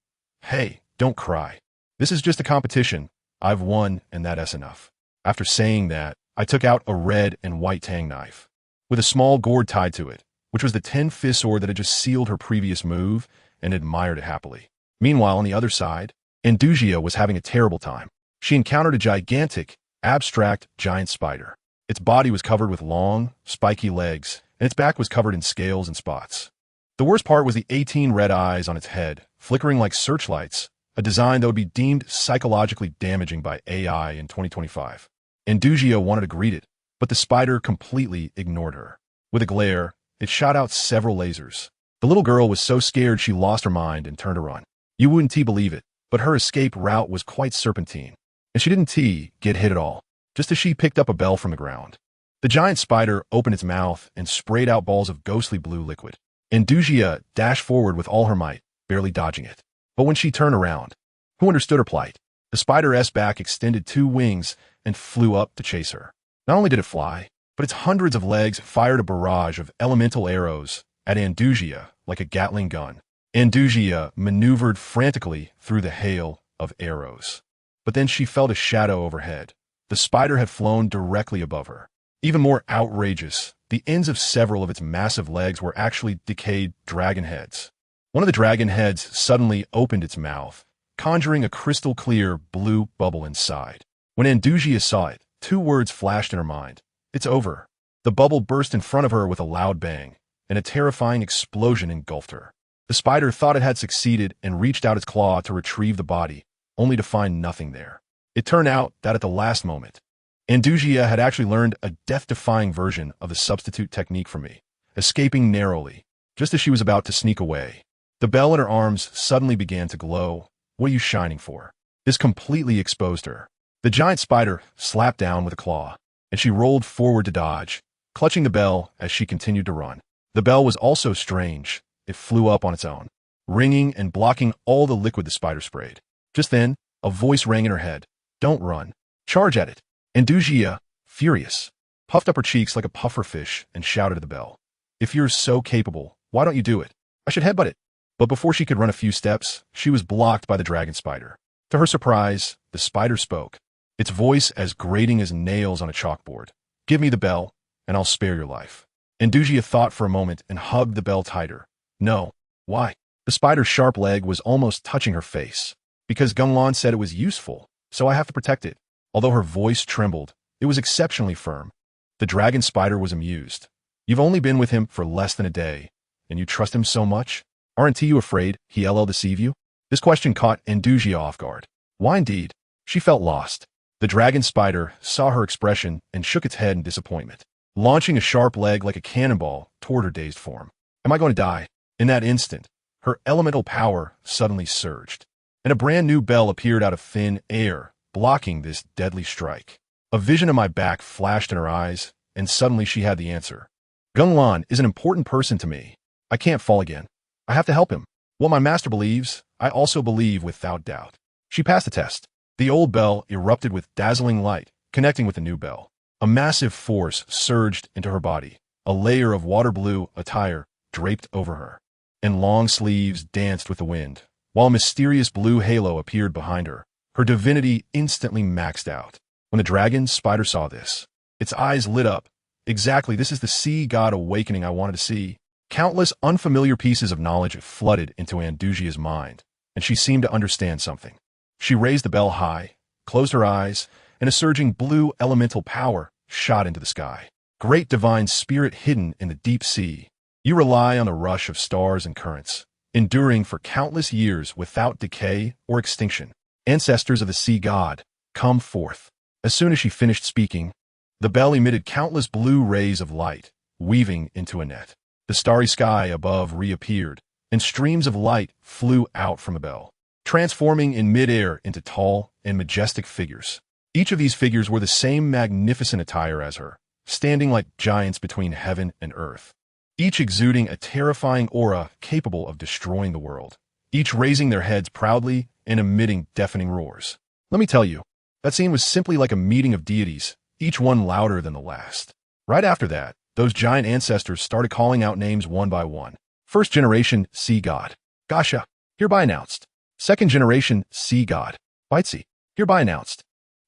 "Hey, don't cry. This is just a competition. I've won, and that's enough." After saying that, I took out a red and white tang knife, with a small gourd tied to it, which was the 10-fist sword that had just sealed her previous move, and admired it happily. Meanwhile, on the other side, Andugia was having a terrible time. She encountered a gigantic, abstract giant spider. Its body was covered with long, spiky legs, and its back was covered in scales and spots. The worst part was the 18 red eyes on its head, flickering like searchlights, a design that would be deemed psychologically damaging by AI in 2025. Andugia wanted to greet it, but the spider completely ignored her. With a glare, it shot out several lasers. The little girl was so scared she lost her mind and turned to run. You wouldn't believe it, but her escape route was quite serpentine, and she didn't get hit at all, just as she picked up a bell from the ground. The giant spider opened its mouth and sprayed out balls of ghostly blue liquid. Andugia dashed forward with all her might, barely dodging it. But when she turned around, who understood her plight? The spider's back extended 2 wings and flew up to chase her. Not only did it fly, but its hundreds of legs fired a barrage of elemental arrows at Andugia like a Gatling gun. Andugia maneuvered frantically through the hail of arrows. But then she felt a shadow overhead. The spider had flown directly above her. Even more outrageous, the ends of several of its massive legs were actually decayed dragon heads. One of the dragon heads suddenly opened its mouth, conjuring a crystal-clear blue bubble inside. When Andugia saw it, 2 words flashed in her mind. It's over. The bubble burst in front of her with a loud bang, and a terrifying explosion engulfed her. The spider thought it had succeeded and reached out its claw to retrieve the body, only to find nothing there. It turned out that at the last moment, Andugia had actually learned a death-defying version of the substitute technique from me, escaping narrowly, just as she was about to sneak away. The bell in her arms suddenly began to glow. What are you shining for? This completely exposed her. The giant spider slapped down with a claw, and she rolled forward to dodge, clutching the bell as she continued to run. The bell was also strange. It flew up on its own, ringing and blocking all the liquid the spider sprayed. Just then, a voice rang in her head. Don't run. Charge at it. Andugia, furious, puffed up her cheeks like a pufferfish and shouted at the bell. If you're so capable, why don't you do it? I should headbutt it. But before she could run a few steps, she was blocked by the dragon spider. To her surprise, the spider spoke, its voice as grating as nails on a chalkboard. "Give me the bell, and I'll spare your life." Andugia thought for a moment and hugged the bell tighter. "No. Why?" The spider's sharp leg was almost touching her face. "Because Geng said it was useful, so I have to protect it." Although her voice trembled, it was exceptionally firm. The dragon spider was amused. "You've only been with him for less than a day, and you trust him so much? Aren't you afraid he'll deceive you?" This question caught Andugia off guard. Why indeed? She felt lost. The dragon spider saw her expression and shook its head in disappointment, launching a sharp leg like a cannonball toward her dazed form. "Am I going to die?" In that instant, her elemental power suddenly surged, and a brand new bell appeared out of thin air, blocking this deadly strike. A vision of my back flashed in her eyes, and suddenly she had the answer. "Geng is an important person to me. I can't fall again. I have to help him. What my master believes, I also believe without doubt." She passed the test. The old bell erupted with dazzling light, connecting with the new bell. A massive force surged into her body. A layer of water blue attire draped over her, and long sleeves danced with the wind, while a mysterious blue halo appeared behind her. Her divinity instantly maxed out. When the dragon spider saw this, its eyes lit up. "Exactly, this is the sea god awakening I wanted to see." Countless unfamiliar pieces of knowledge flooded into Andugia's mind, and she seemed to understand something. She raised the bell high, closed her eyes, and a surging blue elemental power shot into the sky. "Great divine spirit hidden in the deep sea, you rely on the rush of stars and currents, enduring for countless years without decay or extinction. Ancestors of the sea god, come forth." As soon as she finished speaking, the bell emitted countless blue rays of light, weaving into a net. The starry sky above reappeared, and streams of light flew out from the bell, transforming in midair into tall and majestic figures. Each of these figures wore the same magnificent attire as her, standing like giants between heaven and earth, each exuding a terrifying aura capable of destroying the world, each raising their heads proudly and emitting deafening roars. Let me tell you, that scene was simply like a meeting of deities, each one louder than the last. Right after that, those giant ancestors started calling out names one by one. First generation sea god, Gasha, hereby announced. Second generation sea god, Baitsi, hereby announced.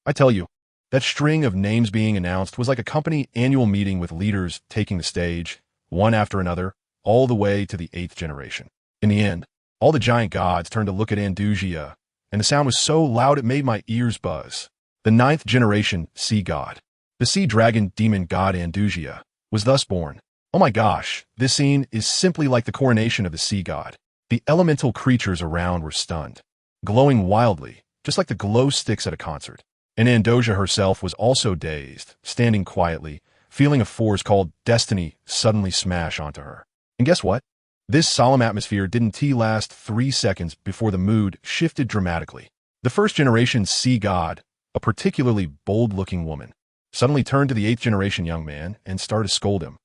I tell you, that string of names being announced was like a company annual meeting with leaders taking the stage, one after another, all the way to the 8th generation. In the end, all the giant gods turned to look at Andugia, and the sound was so loud it made my ears buzz. The 9th generation sea god, the sea dragon demon god Andugia, was thus born. Oh my gosh, this scene is simply like the coronation of the sea god. The elemental creatures around were stunned, glowing wildly, just like the glow sticks at a concert. And Andugia herself was also dazed, standing quietly, feeling a force called destiny suddenly smash onto her. And guess what? This solemn atmosphere didn't last 3 seconds before the mood shifted dramatically. The first generation sea god, a particularly bold-looking woman, suddenly turned to the 8th generation young man and started to scold him.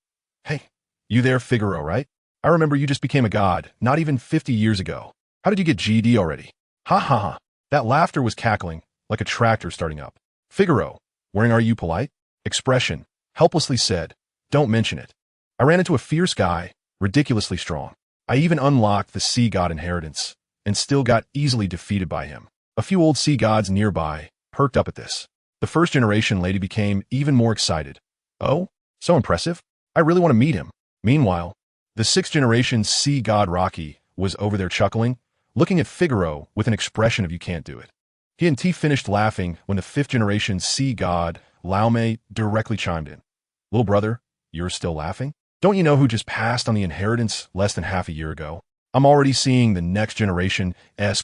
"Hey, you there, Figaro, right? I remember you just became a god, not even 50 years ago. How did you get GD already?" Ha ha ha. That laughter was cackling, like a tractor starting up. "Figaro, where are you polite?" Expression helplessly said, "Don't mention it. I ran into a fierce guy, ridiculously strong. I even unlocked the sea god inheritance, and still got easily defeated by him." A few old sea gods nearby perked up at this. The first generation lady became even more excited. "Oh, so impressive. I really want to meet him." Meanwhile, the 6th generation sea god Rocky was over there chuckling, looking at Figaro with an expression of "you can't do it." He and T finished laughing when the 5th generation sea god Liyue directly chimed in. "Little brother, you're still laughing? Don't you know who just passed on the inheritance less than half a year ago? I'm already seeing the next generation's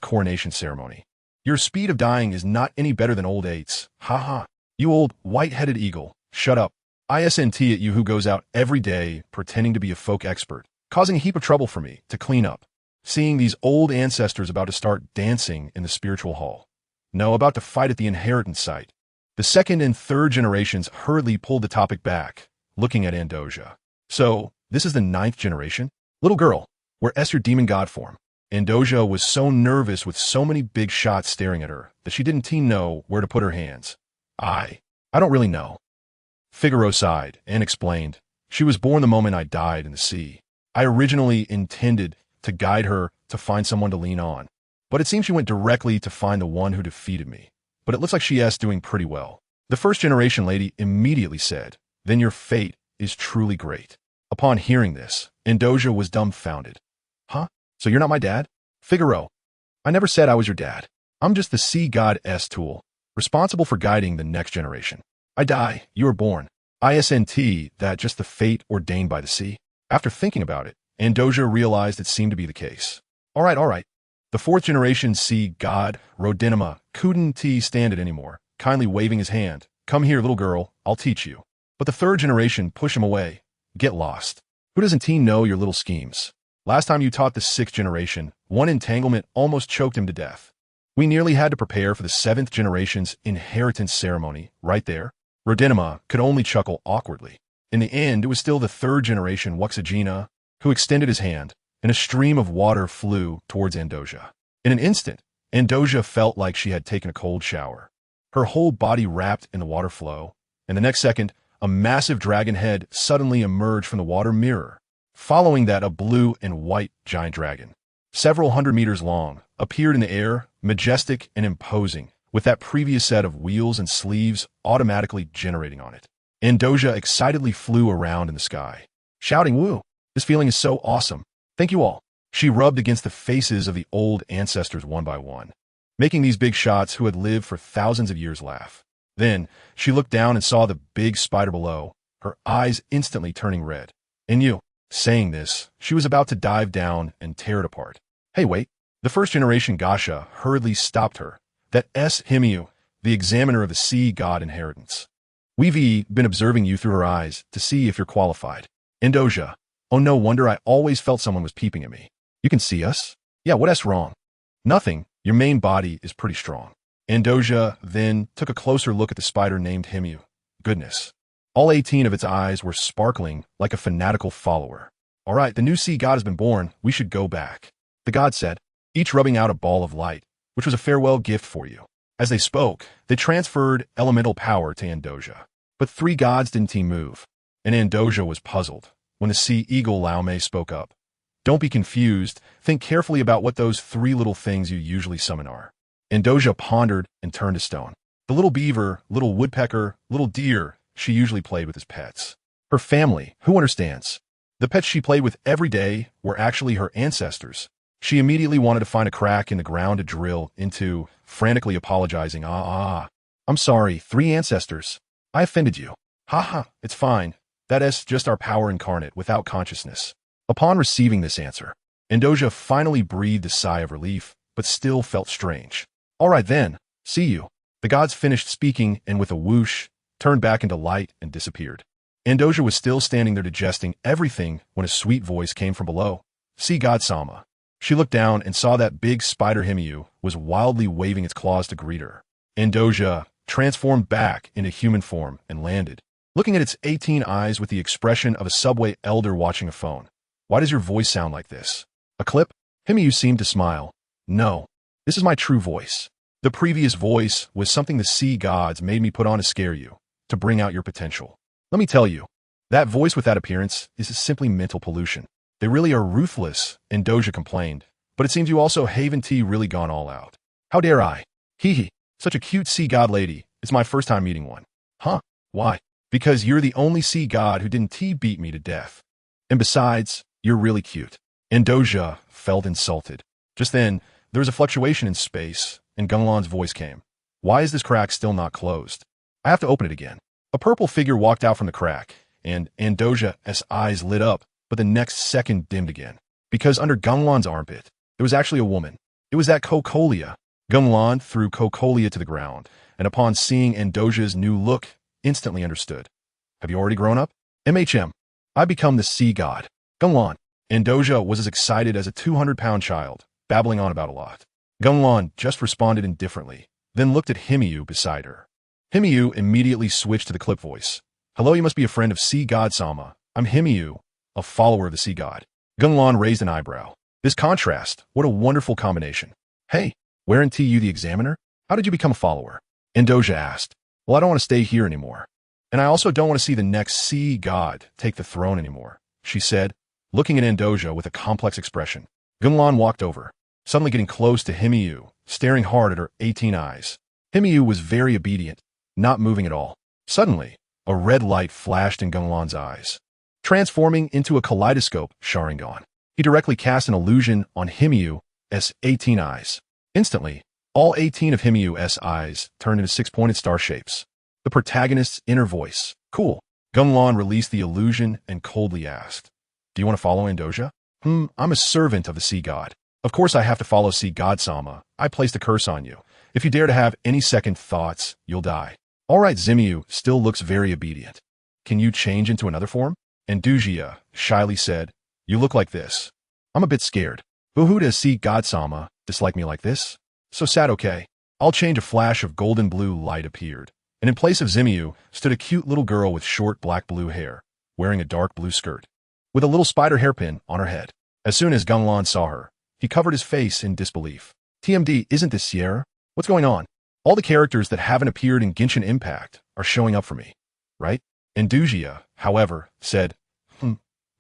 coronation ceremony. Your speed of dying is not any better than old 8's. Ha ha. You old white-headed eagle. Shut up. ISNT at you who goes out every day pretending to be a folk expert, causing a heap of trouble for me to clean up. Seeing these old ancestors about to start dancing in the spiritual hall. No, about to fight at the inheritance site." The 2nd and 3rd generations hurriedly pulled the topic back, looking at Andugia. "So, this is the 9th generation? Little girl, where's your demon god form?" Andugia was so nervous with so many big shots staring at her that she didn't know where to put her hands. I don't really know." Figaro sighed and explained, "She was born the moment I died in the sea. I originally intended to guide her to find someone to lean on. But it seems she went directly to find the one who defeated me. But it looks like she is doing pretty well. The first generation lady immediately said, "Then your fate is truly great." Upon hearing this, Indoja was dumbfounded. "Huh? So you're not my dad?" "Figaro, I never said I was your dad. I'm just the sea god's tool, responsible for guiding the next generation. I die, you are born. Isn't that just the fate ordained by the sea?" After thinking about it, Indoja realized it seemed to be the case. All right. The fourth generation sea god, Rodinima, couldn't stand it anymore, kindly waving his hand. "Come here, little girl, I'll teach you." But the third generation pushed him away. "Get lost. Who doesn't know your little schemes? Last time you taught the sixth generation, one entanglement almost choked him to death. We nearly had to prepare for the seventh generation's inheritance ceremony right there." Rodinima could only chuckle awkwardly. In the end, it was still the third generation Wuxagina who extended his hand, and a stream of water flew towards Indoja. In an instant, Indoja felt like she had taken a cold shower. Her whole body wrapped in the water flow, and the next second, a massive dragon head suddenly emerged from the water mirror. Following that, a blue and white giant dragon, several hundred meters long, appeared in the air, majestic and imposing, with that previous set of wheels and sleeves automatically generating on it. Indoja excitedly flew around in the sky, shouting, "Woo! This feeling is so awesome. Thank you all." She rubbed against the faces of the old ancestors one by one, making these big shots who had lived for thousands of years laugh. Then, she looked down and saw the big spider below, her eyes instantly turning red. "And you." Saying this, she was about to dive down and tear it apart. "Hey, wait." The first generation Gasha hurriedly stopped her. "That's Himiu, the examiner of the sea god inheritance. We've been observing you through her eyes to see if you're qualified." Indoja, "Oh, no wonder I always felt someone was peeping at me. You can see us?" "Yeah, what's wrong?" "Nothing. Your main body is pretty strong." Indoja then took a closer look at the spider named Himiu. Goodness. All 18 of its eyes were sparkling like a fanatical follower. "All right, the new sea god has been born. We should go back," the god said, each rubbing out a ball of light, which was a farewell gift for you. As they spoke, they transferred elemental power to Indoja. But three gods didn't move, and Indoja was puzzled when the sea eagle Liyue spoke up. "Don't be confused. Think carefully about what those three little things you usually summon are." Indoja pondered and turned to stone. The little beaver, little woodpecker, little deer she usually played with as pets. Her family, who understands? The pets she played with every day were actually her ancestors. She immediately wanted to find a crack in the ground to drill into, frantically apologizing. I'm sorry, three ancestors. I offended you." "Haha, it's fine. That is just our power incarnate without consciousness." Upon receiving this answer, Indoja finally breathed a sigh of relief, but still felt strange. "All right then, see you." The gods finished speaking and with a whoosh, turned back into light and disappeared. Indoja was still standing there digesting everything when a sweet voice came from below. "Sea god Sama." She looked down and saw that big spider Himiu was wildly waving its claws to greet her. Indoja transformed back into human form and landed, looking at its 18 eyes with the expression of a subway elder watching a phone. "Why does your voice sound like this? A clip?" Himiu seemed to smile. "No, this is my true voice. The previous voice was something the sea gods made me put on to scare you, to bring out your potential. Let me tell you, that voice with that appearance is simply mental pollution. They really are ruthless," Indoja complained, "but it seems you also haven't really gone all out." "How dare I? Hee, such a cute sea god lady. It's my first time meeting one." "Huh? Why?" "Because you're the only sea god who didn't beat me to death. And besides, you're really cute." Indoja felt insulted. Just then, there was a fluctuation in space, and Genglan's voice came. "Why is this crack still not closed? I have to open it again." A purple figure walked out from the crack, and Indoja's eyes lit up, but the next second dimmed again. Because under Genglan's armpit, there was actually a woman. It was that Cocolia. Genglan threw Cocolia to the ground, and upon seeing Indoja's new look, instantly understood. "Have you already grown up?" I become the sea god. Genglan." Indoja was as excited as a 200-pound child, babbling on about a lot. Genglan just responded indifferently, then looked at Himiu beside her. Himiu immediately switched to the clip voice. "Hello, you must be a friend of sea god Sama. I'm Himiu, a follower of the sea god." Genglan raised an eyebrow. "This contrast, what a wonderful combination." "Hey, weren't you the examiner? How did you become a follower?" Indoja asked. "Well, I don't want to stay here anymore. And I also don't want to see the next sea god take the throne anymore," she said, looking at Indoja with a complex expression. Gunlan walked over, suddenly getting close to Himiyu, staring hard at her 18 eyes. Himiyu was very obedient, not moving at all. Suddenly, a red light flashed in Gunlan's eyes, transforming into a kaleidoscope Sharingan. He directly cast an illusion on Himiyu's 18 eyes. Instantly, all 18 of Himiyu's eyes turned into six-pointed star shapes. The protagonist's inner voice. Cool. Gunlan released the illusion and coldly asked, "Do you want to follow Andoja?" I'm a servant of the sea god. Of course I have to follow Sea God-sama. I placed a curse on you. If you dare to have any second thoughts, you'll die. All right, Zimiyu still looks very obedient. Can you change into another form? Andoja shyly said, "You look like this." I'm a bit scared. But who does Sea God-sama dislike me like this? So sad, okay. I'll change. A flash of golden blue light appeared, and in place of Zimiyu stood a cute little girl with short black-blue hair, wearing a dark blue skirt, with a little spider hairpin on her head. As soon as Gunlan saw her, he covered his face in disbelief. TMD, isn't this Sierra? What's going on? All the characters that haven't appeared in Genshin Impact are showing up for me, right? Andoja, however, said,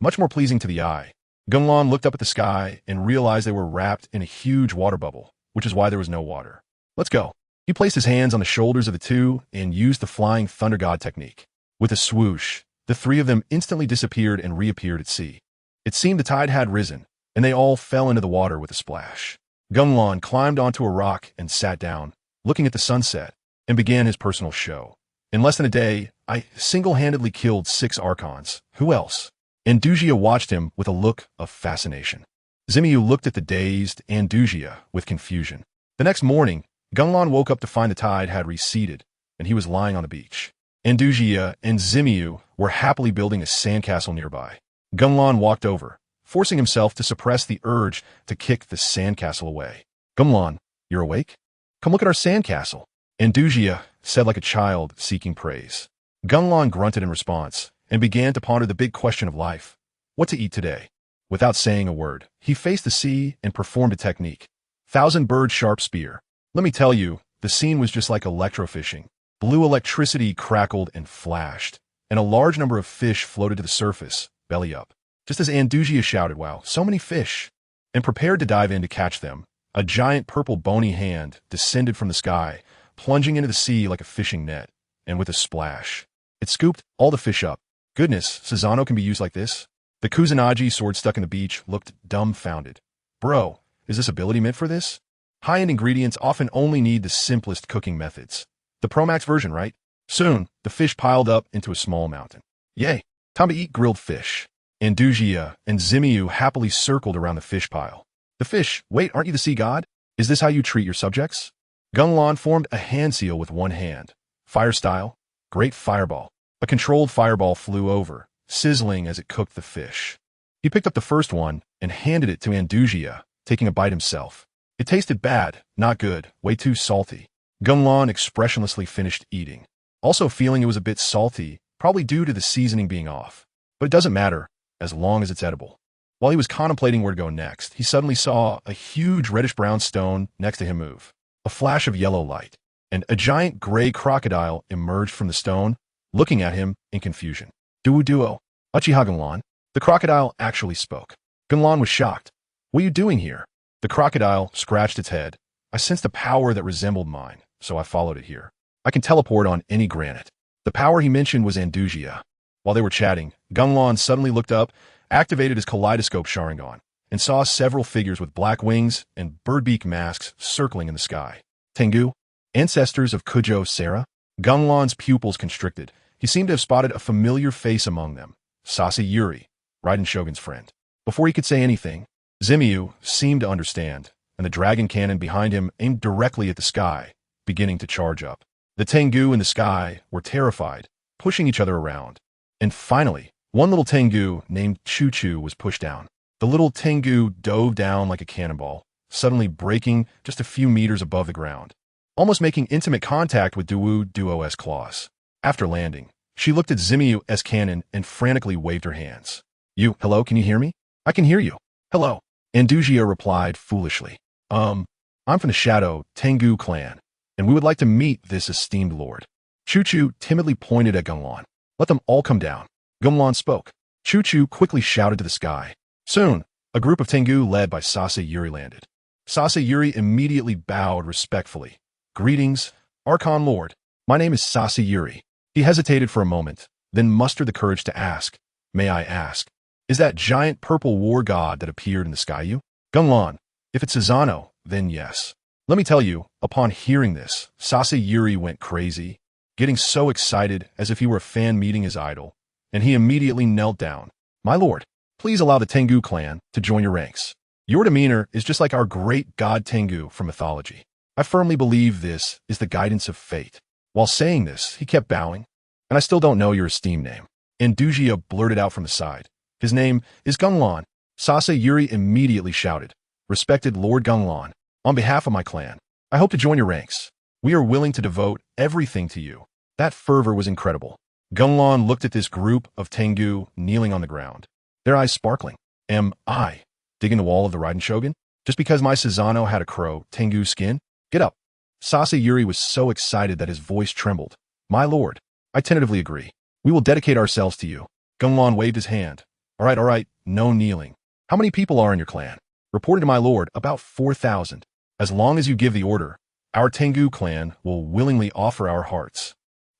much more pleasing to the eye. Gunlan looked up at the sky and realized they were wrapped in a huge water bubble, which is why there was no water. Let's go. He placed his hands on the shoulders of the two and used the flying thunder god technique. With a swoosh, the three of them instantly disappeared and reappeared at sea. It seemed the tide had risen, and they all fell into the water with a splash. Gunlan climbed onto a rock and sat down, looking at the sunset, and began his personal show. In less than a day, I single-handedly killed 6 Archons. Who else? Andoja watched him with a look of fascination. Zimiyu looked at the dazed Andoja with confusion. The next morning, Gunlan woke up to find the tide had receded, and he was lying on the beach. Andoja and Zimiyu were happily building a sandcastle nearby. Gunlan walked over, forcing himself to suppress the urge to kick the sandcastle away. Gunlan, you're awake? Come look at our sandcastle. Andoja said like a child seeking praise. Gunlan grunted in response and began to ponder the big question of life. What to eat today? Without saying a word, he faced the sea and performed a technique. 1,000-bird sharp spear. Let me tell you, the scene was just like electrofishing. Blue electricity crackled and flashed, and a large number of fish floated to the surface, belly up. Just as Andoja shouted, "Wow, so many fish!" and prepared to dive in to catch them, a giant purple bony hand descended from the sky, plunging into the sea like a fishing net, and with a splash, it scooped all the fish up. Goodness, Susanoo can be used like this? The Kusanagi sword stuck in the beach looked dumbfounded. Bro, is this ability meant for this? High-end ingredients often only need the simplest cooking methods. The Pro Max version, right? Soon, the fish piled up into a small mountain. Yay, time to eat grilled fish. Andoja and Zimiyu happily circled around the fish pile. The fish, wait, aren't you the sea god? Is this how you treat your subjects? Gunlan formed a hand seal with one hand. Fire style, great fireball. A controlled fireball flew over, sizzling as it cooked the fish. He picked up the first one and handed it to Andoja, taking a bite himself. It tasted bad, not good, way too salty. Gunlan expressionlessly finished eating, also feeling it was a bit salty, probably due to the seasoning being off. But it doesn't matter, as long as it's edible. While he was contemplating where to go next, he suddenly saw a huge reddish-brown stone next to him move. A flash of yellow light, and a giant gray crocodile emerged from the stone, looking at him in confusion. Duo, Uchiha Gunlan. The crocodile actually spoke. Gunlan was shocked. What are you doing here? The crocodile scratched its head. I sensed a power that resembled mine, so I followed it here. I can teleport on any granite. The power he mentioned was Andoja. While they were chatting, Gunlan suddenly looked up, activated his kaleidoscope Sharingan, and saw several figures with black wings and birdbeak masks circling in the sky. Tengu? Ancestors of Kujo Sera? Gunlan's pupils constricted. He seemed to have spotted a familiar face among them. Sasi Yuri, Raiden Shogun's friend. Before he could say anything, Zimiyu seemed to understand, and the dragon cannon behind him aimed directly at the sky, beginning to charge up. The Tengu in the sky were terrified, pushing each other around. And finally, one little Tengu named Choo-Choo was pushed down. The little Tengu dove down like a cannonball, suddenly breaking just a few meters above the ground, almost making intimate contact with Duo's claws. After landing, she looked at Zimiyu's cannon and frantically waved her hands. Hello, can you hear me? I can hear you. Hello. Andoja replied foolishly. I'm from the Shadow Tengu clan, and we would like to meet this esteemed lord. Choo-Choo timidly pointed at Gunlan. Let them all come down. Gunlan spoke. Choo-Choo quickly shouted to the sky. Soon, A group of Tengu led by Susanoo landed. Susanoo immediately bowed respectfully. "Greetings, Archon Lord. My name is Susanoo." He hesitated for a moment, then mustered the courage to ask, "May I ask, is that giant purple war god that appeared in the sky you?" "Genglan, if it's Susanoo, then yes." Let me tell you, upon hearing this, Susanoo went crazy, getting so excited as if he were a fan meeting his idol, and he immediately knelt down. "My lord, please allow the Tengu clan to join your ranks. Your demeanor is just like our great god Tengu from mythology. I firmly believe this is the guidance of fate." While saying this, he kept bowing. "And I still don't know your esteemed name." Inazuma blurted out from the side. "His name is Genglan." Susanoo immediately shouted, "Respected Lord Genglan, on behalf of my clan, I hope to join your ranks. We are willing to devote everything to you." That fervor was incredible. Genglan looked at this group of Tengu kneeling on the ground, their eyes sparkling. "Am I digging the wall of the Raiden Shogun? Just because my Susanoo had a crow Tengu skin? Get up." Susanoo was so excited that his voice trembled. "My lord, I tentatively agree. We will dedicate ourselves to you." Genglan waved his hand. All right, no kneeling. "How many people are in your clan?" "Reported to my lord, about 4,000. As long as you give the order, our Tengu clan will willingly offer our hearts."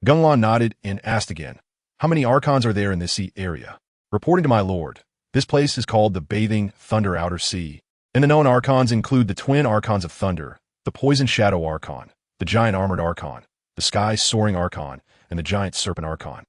Genglan nodded and asked again, "How many Archons are there in this sea area?" "Reporting to my lord, this place is called the Bathing Thunder Outer Sea, and the known Archons include the twin Archons of Thunder, the Poison Shadow Archon, the Giant Armored Archon, the Sky Soaring Archon, and the Giant Serpent Archon."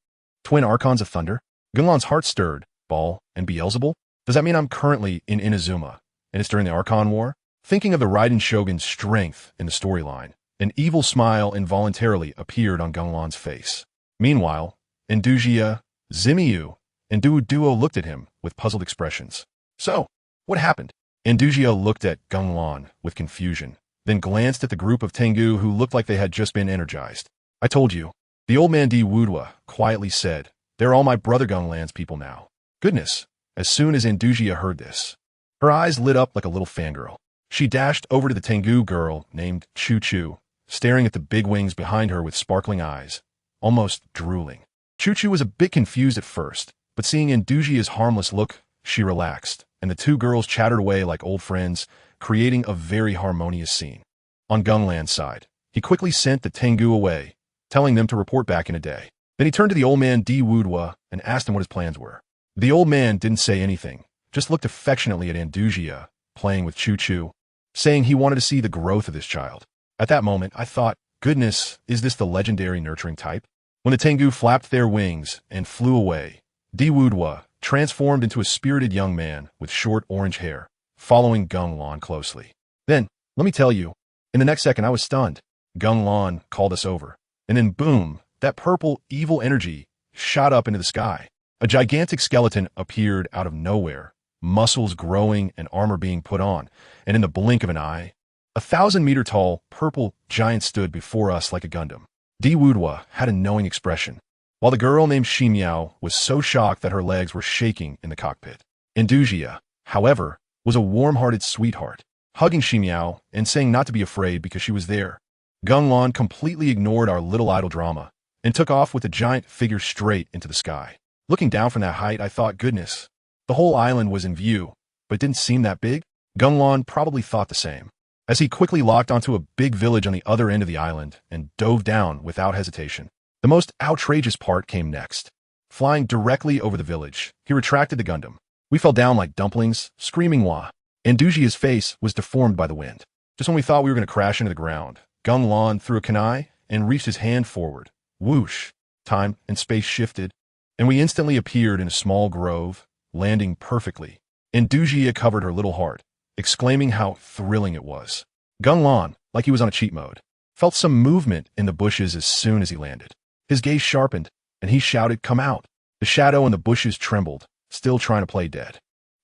"Twin Archons of Thunder?" Genglan's heart stirred. "Baal and Beelzebul? Does that mean I'm currently in Inazuma, and it's during the Archon War?" Thinking of the Raiden Shogun's strength in the storyline, an evil smile involuntarily appeared on Genglan's face. Meanwhile, Inazuma, Zimiu, and Duo looked at him with puzzled expressions. "So, what happened?" Inazuma looked at Genglan with confusion, then glanced at the group of Tengu who looked like they had just been energized. "I told you," the old man Diwudwa quietly said. "They're all my brother Genglan's people now." Goodness, as soon as Inazuma heard this, her eyes lit up like a little fangirl. She dashed over to the Tengu girl named Chu, staring at the big wings behind her with sparkling eyes, almost drooling. Chu was a bit confused at first, but seeing Indujia's harmless look, she relaxed, and the two girls chattered away like old friends, creating a very harmonious scene. On Genglan's side, he quickly sent the Tengu away, telling them to report back in a day. Then he turned to the old man Diwudwa and asked him what his plans were. The old man didn't say anything, just looked affectionately at Indujia, playing with Chu, saying he wanted to see the growth of this child. At that moment, I thought, goodness, is this the legendary nurturing type? When the Tengu flapped their wings and flew away, Diwudwa transformed into a spirited young man with short orange hair, following Genglan closely. Then, let me tell you, in the next second I was stunned. Genglan called us over, and then boom, that purple, evil energy shot up into the sky. A gigantic skeleton appeared out of nowhere, muscles growing and armor being put on, and in the blink of an eye, a 1,000-meter-tall purple giant stood before us like a Gundam. Diwudwa had a knowing expression, while the girl named Shimiao was so shocked that her legs were shaking in the cockpit. Indujia, however, was a warm-hearted sweetheart, hugging Shimiao and saying not to be afraid because she was there. Genglan completely ignored our little idle drama and took off with the giant figure straight into the sky. Looking down from that height, I thought, goodness, the whole island was in view, but it didn't seem that big. Genglan probably thought the same, as he quickly locked onto a big village on the other end of the island and dove down without hesitation. The most outrageous part came next. Flying directly over the village, he retracted the Gundam. We fell down like dumplings, screaming wah. Indujia's face was deformed by the wind. Just when we thought we were going to crash into the ground, Genglan threw a kunai and reached his hand forward. Whoosh! Time and space shifted, and we instantly appeared in a small grove, landing perfectly. Indujia covered her little heart, exclaiming how thrilling it was. Genglan, like he was on a cheat mode, felt some movement in the bushes as soon as he landed. His gaze sharpened, and he shouted, "Come out!" The shadow in the bushes trembled, still trying to play dead.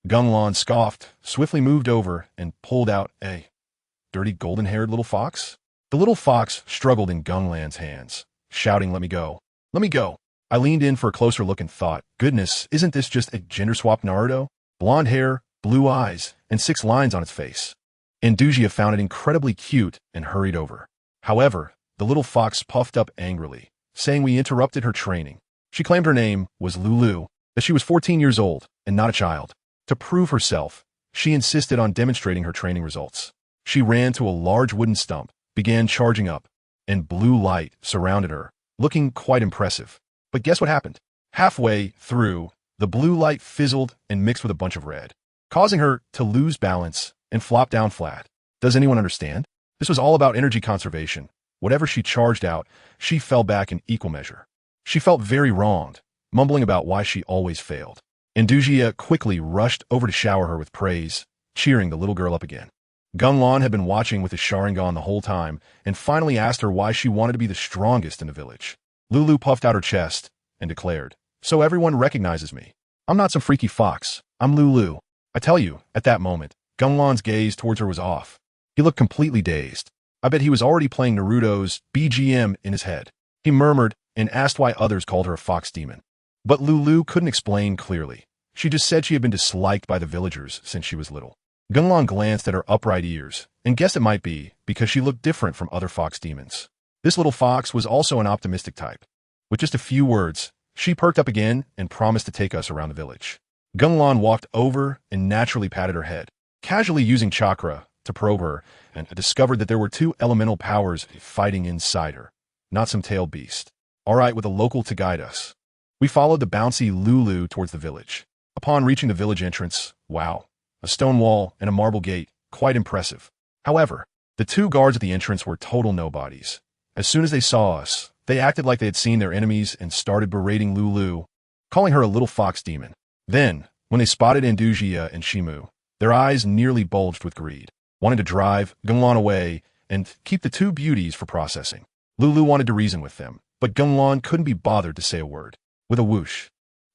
Genglan scoffed, swiftly moved over, and pulled out a dirty golden-haired little fox. The little fox struggled in Genglan's hands, shouting, "Let me go! Let me go!" I leaned in for a closer look and thought, goodness, isn't this just a gender-swapped Naruto? Blonde hair, blue eyes, and 6 lines on its face. Indujia found it incredibly cute and hurried over. However, the little fox puffed up angrily, saying we interrupted her training. She claimed her name was Lulu, that she was 14 years old and not a child. To prove herself, She insisted on demonstrating her training results. She ran to a large wooden stump, began charging up, and blue light surrounded her, looking quite impressive. But guess what happened? Halfway through, the blue light fizzled and mixed with a bunch of red, causing her to lose balance and flop down flat. Does anyone understand? This was all about energy conservation. Whatever she charged out, she fell back in equal measure. She felt very wronged, mumbling about why she always failed. Inazuma quickly rushed over to shower her with praise, cheering the little girl up again. Geng had been watching with his Sharingan the whole time and finally asked her why she wanted to be the strongest in the village. Liyue puffed out her chest and declared, "So everyone recognizes me. I'm not some freaky fox. I'm Liyue." I tell you, at that moment, Geng's gaze towards her was off. He looked completely dazed. I bet he was already playing Naruto's BGM in his head. He murmured and asked why others called her a fox demon. But Liyue couldn't explain clearly. She just said she had been disliked by the villagers since she was little. Geng glanced at her upright ears and guessed it might be because she looked different from other fox demons. This little fox was also an optimistic type. With just a few words, she perked up again and promised to take us around the village. Geng walked over and naturally patted her head, casually using chakra to probe her, and discovered that there were two elemental powers fighting inside her, not some tailed beast. All right, with a local to guide us. We followed the bouncy Liyue towards the village. Upon reaching the village entrance, wow, a stone wall and a marble gate, quite impressive. However, the two guards at the entrance were total nobodies. As soon as they saw us, they acted like they had seen their enemies and started berating Liyue, calling her a little fox demon. Then, when they spotted Inazuma and Shimu, their eyes nearly bulged with greed, wanting to drive Geng away and keep the two beauties for processing. Liyue wanted to reason with them, but Geng couldn't be bothered to say a word. With a whoosh,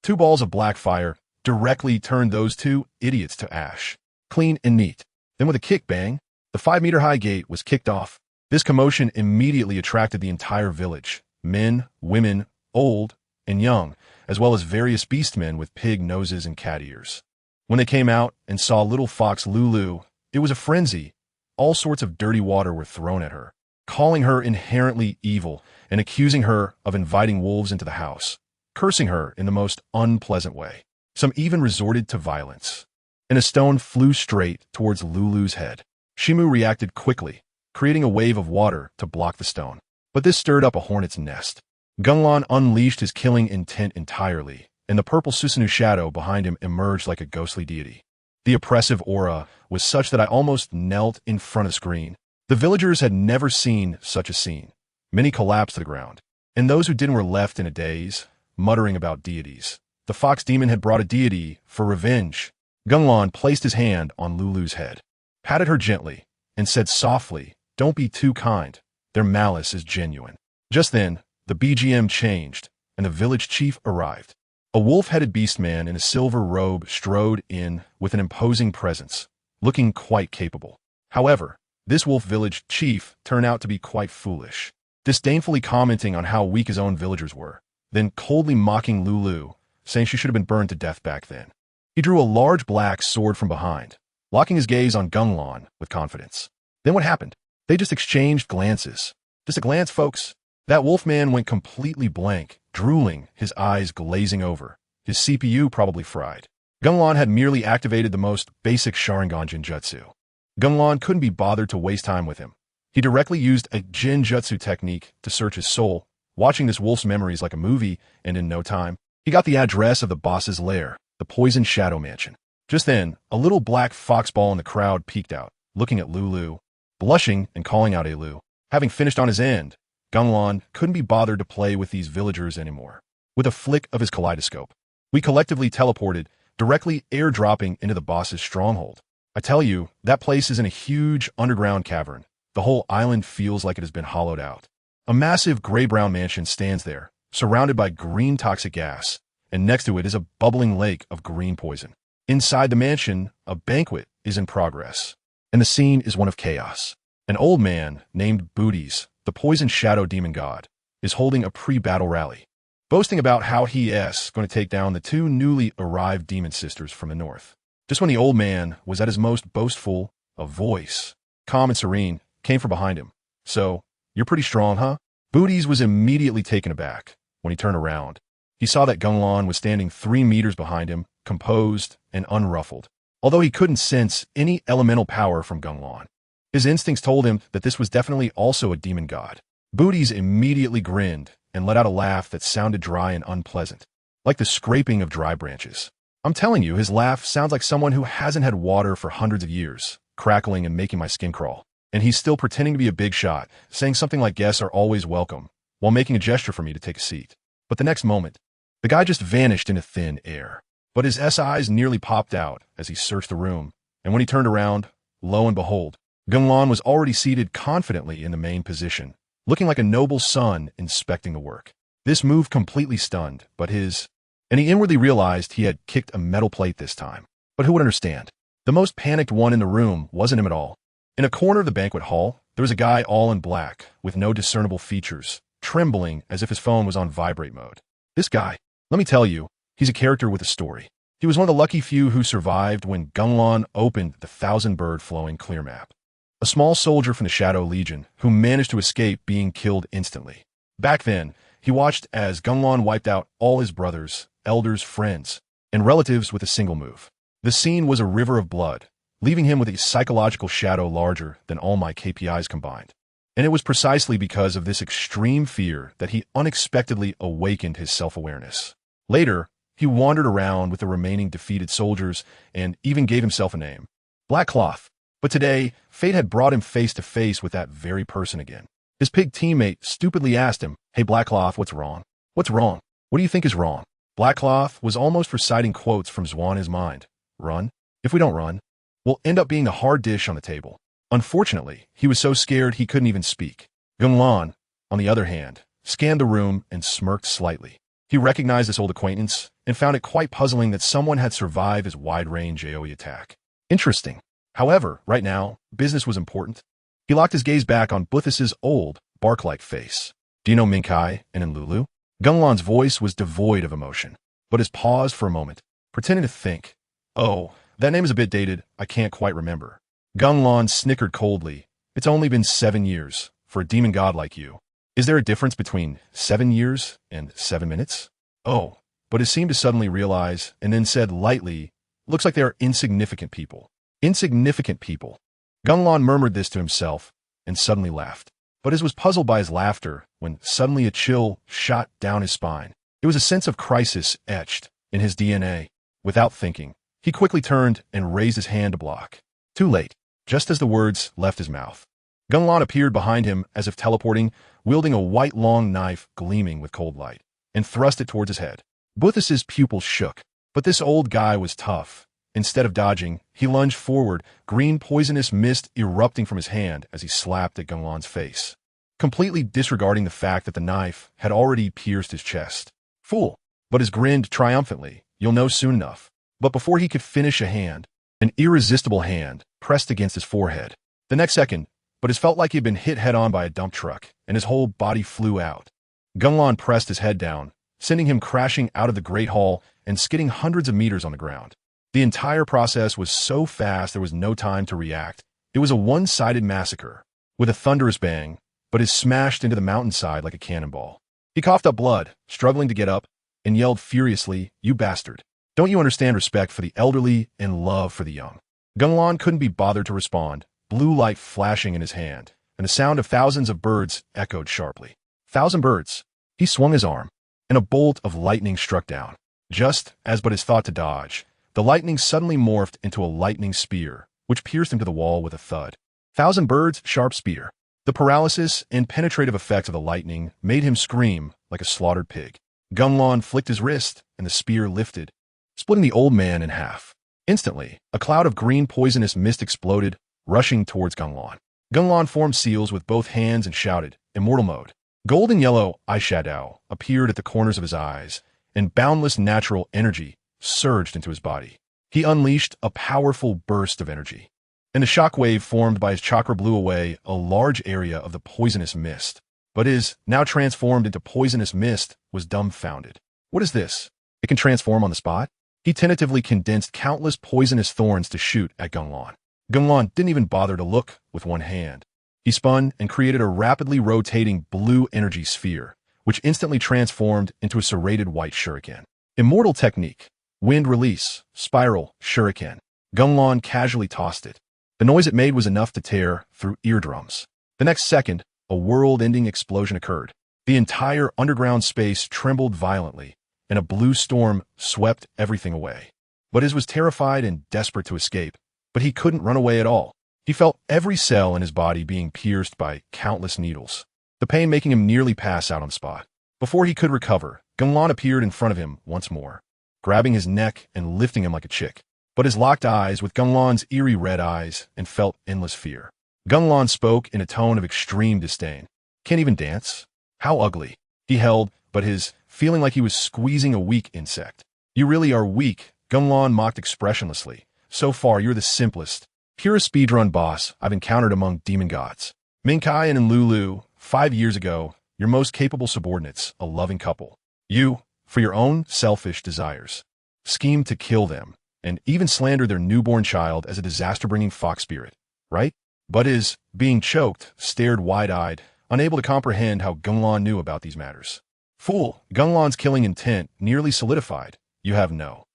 two balls of black fire directly turned those two idiots to ash, clean and neat. Then with a kick bang, the 5-meter-high gate was kicked off. This commotion immediately attracted the entire village, men, women, old, and young, as well as various beastmen with pig noses and cat ears. When they came out and saw little fox Liyue, it was a frenzy. All sorts of dirty water were thrown at her, calling her inherently evil and accusing her of inviting wolves into the house, cursing her in the most unpleasant way. Some even resorted to violence. And a stone flew straight towards Lulu's head. Shimu reacted quickly, creating a wave of water to block the stone. But this stirred up a hornet's nest. Geng unleashed his killing intent entirely, and the purple Susanoo shadow behind him emerged like a ghostly deity. The oppressive aura was such that I almost knelt in front of the screen. The villagers had never seen such a scene. Many collapsed to the ground, and those who didn't were left in a daze, muttering about deities. The fox demon had brought a deity for revenge. Geng placed his hand on Lulu's head, patted her gently, and said softly, "Don't be too kind. Their malice is genuine." Just then, the BGM changed, and the village chief arrived. A wolf-headed beastman in a silver robe strode in with an imposing presence, looking quite capable. However, this wolf village chief turned out to be quite foolish, disdainfully commenting on how weak his own villagers were, then coldly mocking Liyue, saying she should have been burned to death back then. He drew a large black sword from behind, locking his gaze on Geng with confidence. Then what happened? They just exchanged glances. Just a glance, folks. That wolfman went completely blank, drooling, his eyes glazing over, his CPU probably fried. Geng had merely activated the most basic Sharingan Genjutsu. Geng couldn't be bothered to waste time with him. He directly used a Genjutsu technique to search his soul, watching this wolf's memories like a movie, and in no time, he got the address of the boss's lair, the Poison Shadow Mansion. Just then, a little black foxball in the crowd peeked out, looking at Liyue, blushing and calling out Elu. Having finished on his end, Geng couldn't be bothered to play with these villagers anymore. With a flick of his kaleidoscope, we collectively teleported, directly airdropping into the boss's stronghold. I tell you, that place is in a huge underground cavern. The whole island feels like it has been hollowed out. A massive gray-brown mansion stands there, surrounded by green toxic gas, and next to it is a bubbling lake of green poison. Inside the mansion, a banquet is in progress, and the scene is one of chaos. An old man named Booties, the poison shadow demon god, is holding a pre-battle rally, boasting about how he is going to take down the two newly arrived demon sisters from the north. Just when the old man was at his most boastful, a voice, calm and serene, came from behind him. "So, you're pretty strong, huh?" Booties was immediately taken aback. When he turned around, he saw that Geng was standing 3 meters behind him, composed and unruffled. although he couldn't sense any elemental power from Geng. His instincts told him that this was definitely also a demon god. Booties immediately grinned and let out a laugh that sounded dry and unpleasant, like the scraping of dry branches. I'm telling you, his laugh sounds like someone who hasn't had water for hundreds of years, crackling and making my skin crawl. And he's still pretending to be a big shot, saying something like guests are always welcome, while making a gesture for me to take a seat. But the next moment, the guy just vanished into thin air. But his eyes nearly popped out as he searched the room, and when he turned around, lo and behold, Geng was already seated confidently in the main position, looking like a noble son inspecting the work. This move completely stunned, and he inwardly realized he had kicked a metal plate this time. But who would understand? The most panicked one in the room wasn't him at all. In a corner of the banquet hall, there was a guy all in black, with no discernible features, trembling as if his phone was on vibrate mode. This guy, let me tell you, he's a character with a story. He was one of the lucky few who survived when Geng opened the 1,000-bird flowing clear map. A small soldier from the Shadow Legion who managed to escape being killed instantly. Back then, he watched as Geng wiped out all his brothers, elders, friends, and relatives with a single move. The scene was a river of blood, leaving him with a psychological shadow larger than all my KPIs combined. And it was precisely because of this extreme fear that he unexpectedly awakened his self-awareness. Later, he wandered around with the remaining defeated soldiers and even gave himself a name, Black Cloth. But today, fate had brought him face to face with that very person again. His pig teammate stupidly asked him, "Hey Black Cloth, what's wrong? What's wrong? What do you think is wrong?" Black Cloth was almost reciting quotes from Zwan's mind. Run? If we don't run, we'll end up being a hard dish on the table. Unfortunately, he was so scared he couldn't even speak. Geng, on the other hand, scanned the room and smirked slightly. He recognized this old acquaintance and found it quite puzzling that someone had survived his wide-range AoE attack. Interesting. However, right now, business was important. He locked his gaze back on Buthus's old, bark-like face. Do you know Minkai and Enlulu? Genglan's voice was devoid of emotion, but his paused for a moment, pretending to think. Oh, that name is a bit dated, I can't quite remember. Geng snickered coldly. It's only been 7 years, for a demon god like you. Is there a difference between 7 years and 7 minutes? Oh, but it seemed to suddenly realize, and then said lightly, looks like they are insignificant people. Insignificant people. Geng murmured this to himself, and suddenly laughed. But was puzzled by his laughter when suddenly a chill shot down his spine. It was a sense of crisis etched in his DNA. Without thinking, he quickly turned and raised his hand to block. Too late. Just as the words left his mouth, Geng appeared behind him as if teleporting, wielding a white long knife gleaming with cold light, and thrust it towards his head. Buthus's pupils shook, but this old guy was tough. Instead of dodging, he lunged forward, green poisonous mist erupting from his hand as he slapped at Genglan's face, completely disregarding the fact that the knife had already pierced his chest. Fool! But grinned triumphantly, you'll know soon enough. But before he could finish a hand, an irresistible hand pressed against his forehead. The next second, but it felt like he had been hit head-on by a dump truck, and his whole body flew out. Geng pressed his head down, sending him crashing out of the Great Hall and skidding hundreds of meters on the ground. The entire process was so fast there was no time to react. It was a one-sided massacre, with a thunderous bang, but is smashed into the mountainside like a cannonball. He coughed up blood, struggling to get up, and yelled furiously, "You bastard. Don't you understand respect for the elderly and love for the young?" Geng couldn't be bothered to respond, blue light flashing in his hand, and the sound of thousands of birds echoed sharply. 1,000 birds. He swung his arm, and a bolt of lightning struck down. Just as but his thought to dodge, the lightning suddenly morphed into a lightning spear, which pierced him to the wall with a thud. 1,000 birds, sharp spear. The paralysis and penetrative effects of the lightning made him scream like a slaughtered pig. Geng flicked his wrist, and the spear lifted, splitting the old man in half. Instantly, a cloud of green poisonous mist exploded, rushing towards Geng. Geng formed seals with both hands and shouted, "Immortal mode." Golden yellow eyeshadow appeared at the corners of his eyes, and boundless natural energy surged into his body. He unleashed a powerful burst of energy, and a shockwave formed by his chakra blew away a large area of the poisonous mist. But his, now transformed into poisonous mist, was dumbfounded. What is this? It can transform on the spot? He tentatively condensed countless poisonous thorns to shoot at Geng. Geng didn't even bother to look with one hand. He spun and created a rapidly rotating blue energy sphere, which instantly transformed into a serrated white shuriken. Immortal technique. Wind release, spiral, shuriken. Gunlan casually tossed it. The noise it made was enough to tear through eardrums. The next second, a world-ending explosion occurred. The entire underground space trembled violently, and a blue storm swept everything away. Iz was terrified and desperate to escape, but he couldn't run away at all. He felt every cell in his body being pierced by countless needles, the pain making him nearly pass out on the spot. Before he could recover, Gunlan appeared in front of him once more, grabbing his neck and lifting him like a chick. But his locked eyes with Gunlan's eerie red eyes and felt endless fear. Gunlan spoke in a tone of extreme disdain. Can't even dance? How ugly. He held, but his feeling like he was squeezing a weak insect. You really are weak, Gunlan mocked expressionlessly. So far, you're the simplest, purest speedrun boss I've encountered among demon gods. Minkai and Lulu, 5 years ago, your most capable subordinates, a loving couple. You, for your own selfish desires, schemed to kill them, and even slander their newborn child as a disaster-bringing fox spirit, right? Iz, being choked, stared wide-eyed, unable to comprehend how Gunlan knew about these matters. Fool, Gunlan's killing intent nearly solidified. You have no.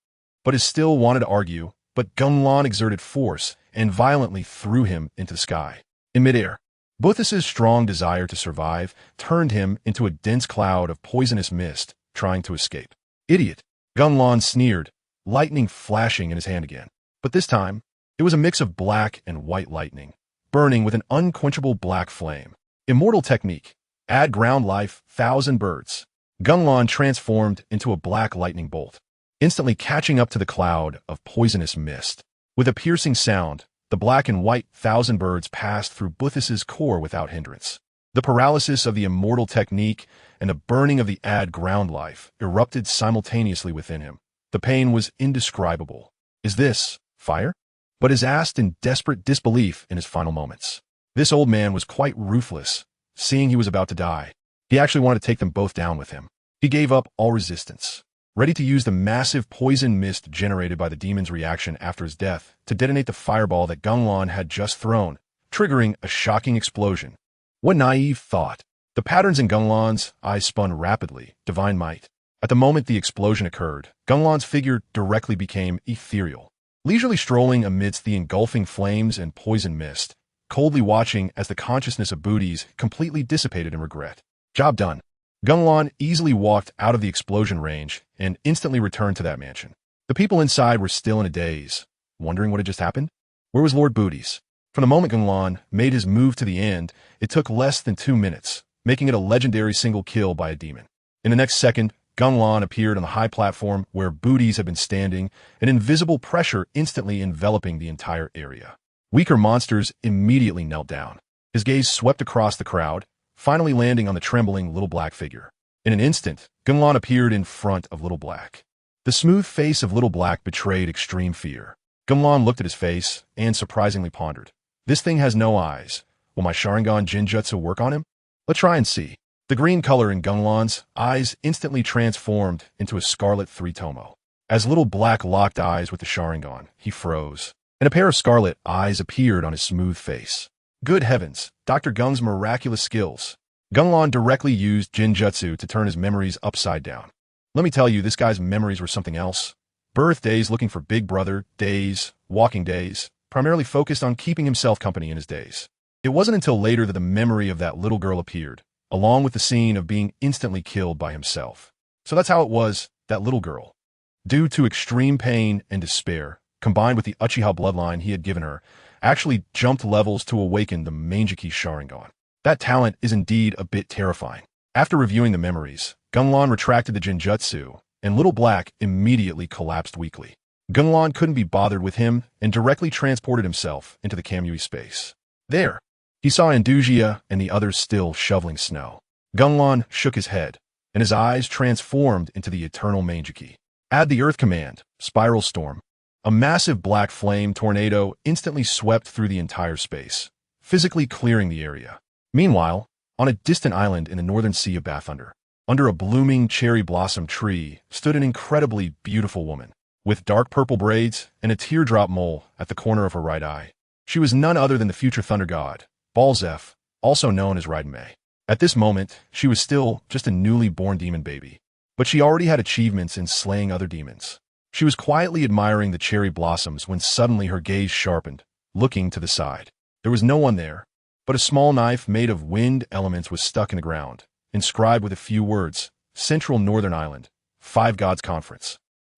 Iz still wanted to argue, but Gunlan exerted force and violently threw him into the sky. In midair, Buthus's strong desire to survive turned him into a dense cloud of poisonous mist, trying to escape. Idiot, Gunlan sneered, lightning flashing in his hand again. But this time, it was a mix of black and white lightning, burning with an unquenchable black flame. Immortal technique. Add ground life, 1,000 birds. Gunlan transformed into a black lightning bolt, instantly catching up to the cloud of poisonous mist. With a piercing sound, the black and white 1,000 birds passed through Buthus's core without hindrance. The paralysis of the immortal technique and the burning of the add ground life erupted simultaneously within him. The pain was indescribable. Is this fire? Iz asked in desperate disbelief in his final moments. This old man was quite ruthless, seeing he was about to die. He actually wanted to take them both down with him. He gave up all resistance, ready to use the massive poison mist generated by the demon's reaction after his death to detonate the fireball that Gunlan had just thrown, triggering a shocking explosion. What naive thought! The patterns in Gunlan's eyes spun rapidly, divine might. At the moment the explosion occurred, Gunlan's figure directly became ethereal, leisurely strolling amidst the engulfing flames and poison mist, coldly watching as the consciousness of Booties completely dissipated in regret. Job done. Gunlan easily walked out of the explosion range and instantly returned to that mansion. The people inside were still in a daze, wondering what had just happened. Where was Lord Booties? From the moment Gunlan made his move to the end, it took less than 2 minutes, making it a legendary single kill by a demon. In the next second, Gunlan appeared on the high platform where Booties had been standing, an invisible pressure instantly enveloping the entire area. Weaker monsters immediately knelt down. His gaze swept across the crowd, finally landing on the trembling Little Black figure. In an instant, Gunlan appeared in front of Little Black. The smooth face of Little Black betrayed extreme fear. Gunlan looked at his face and surprisingly pondered. This thing has no eyes. Will my Sharingan Jinjutsu work on him? Let's try and see. The green color in Gunlan's eyes instantly transformed into a scarlet 3-tomo. As Little Black locked eyes with the Sharingan, he froze, and a pair of scarlet eyes appeared on his smooth face. Good heavens, Dr. Geng's miraculous skills. Gunlan directly used Jinjutsu to turn his memories upside down. Let me tell you, this guy's memories were something else. Birthdays looking for Big Brother, days, walking days, primarily focused on keeping himself company in his days. It wasn't until later that the memory of that little girl appeared, along with the scene of being instantly killed by himself. So that's how it was, that little girl. Due to extreme pain and despair, combined with the Uchiha bloodline he had given her, actually jumped levels to awaken the Mangekyo Sharingan. That talent is indeed a bit terrifying. After reviewing the memories, Gunlan retracted the Jinjutsu, and Little Black immediately collapsed weakly. Gunlan couldn't be bothered with him and directly transported himself into the Kamui space. There, he saw Andugia and the others still shoveling snow. Gunlan shook his head, and his eyes transformed into the eternal Mangekyo. Add the Earth Command, Spiral Storm. A massive black flame tornado instantly swept through the entire space, physically clearing the area. Meanwhile, on a distant island in the northern sea of Bathunder, under a blooming cherry blossom tree, stood an incredibly beautiful woman, with dark purple braids and a teardrop mole at the corner of her right eye. She was none other than the future thunder god, Balzeph, also known as Raidame. At this moment, she was still just a newly born demon baby, but she already had achievements in slaying other demons. She was quietly admiring the cherry blossoms when suddenly her gaze sharpened, looking to the side. There was no one there, but a small knife made of wind elements was stuck in the ground, inscribed with a few words, Central Northern Island, Five Gods Conference.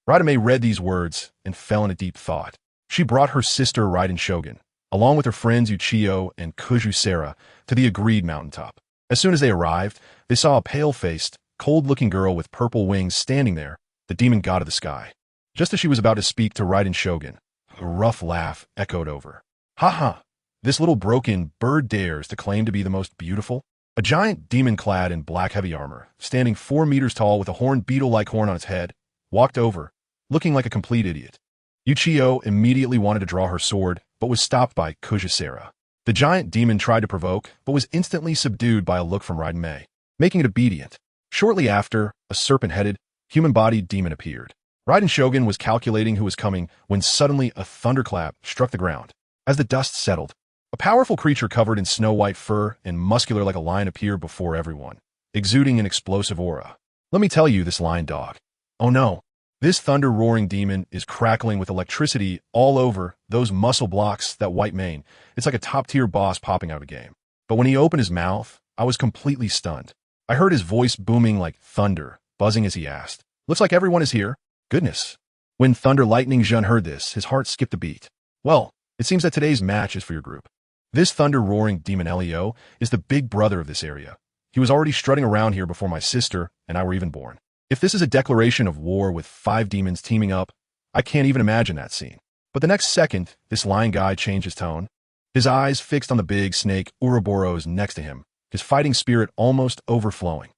Radame read these words and fell in a deep thought. She brought her sister Raiden Shogun, along with her friends Uchiyo and Kujusera, to the agreed mountaintop. As soon as they arrived, they saw a pale-faced, cold-looking girl with purple wings standing there, the demon god of the sky. Just as she was about to speak to Raiden Shogun, a rough laugh echoed over. "Ha ha! This little broken bird dares to claim to be the most beautiful?" A giant demon clad in black heavy armor, standing 4 meters tall with a horned beetle-like horn on its head, walked over, looking like a complete idiot. Uchiyo immediately wanted to draw her sword, but was stopped by Kujusera. The giant demon tried to provoke, but was instantly subdued by a look from Raiden, making it obedient. Shortly after, a serpent-headed, human-bodied demon appeared. Raiden Shogun was calculating who was coming when suddenly a thunderclap struck the ground. As the dust settled, a powerful creature covered in snow-white fur and muscular like a lion appeared before everyone, exuding an explosive aura. "Let me tell you, this lion dog." Oh no. This thunder-roaring demon is crackling with electricity all over those muscle blocks, that white mane. It's like a top-tier boss popping out of a game. But when he opened his mouth, I was completely stunned. I heard his voice booming like thunder, buzzing as he asked, "Looks like everyone is here." Goodness. When Thunder Lightning Jun heard this, his heart skipped a beat. "Well, it seems that today's match is for your group." This thunder-roaring demon Leo is the big brother of this area. He was already strutting around here before my sister and I were even born. If this is a declaration of war with 5 demons teaming up, I can't even imagine that scene. But the next second, this lion guy changed his tone. His eyes fixed on the big snake Ouroboros next to him, his fighting spirit almost overflowing.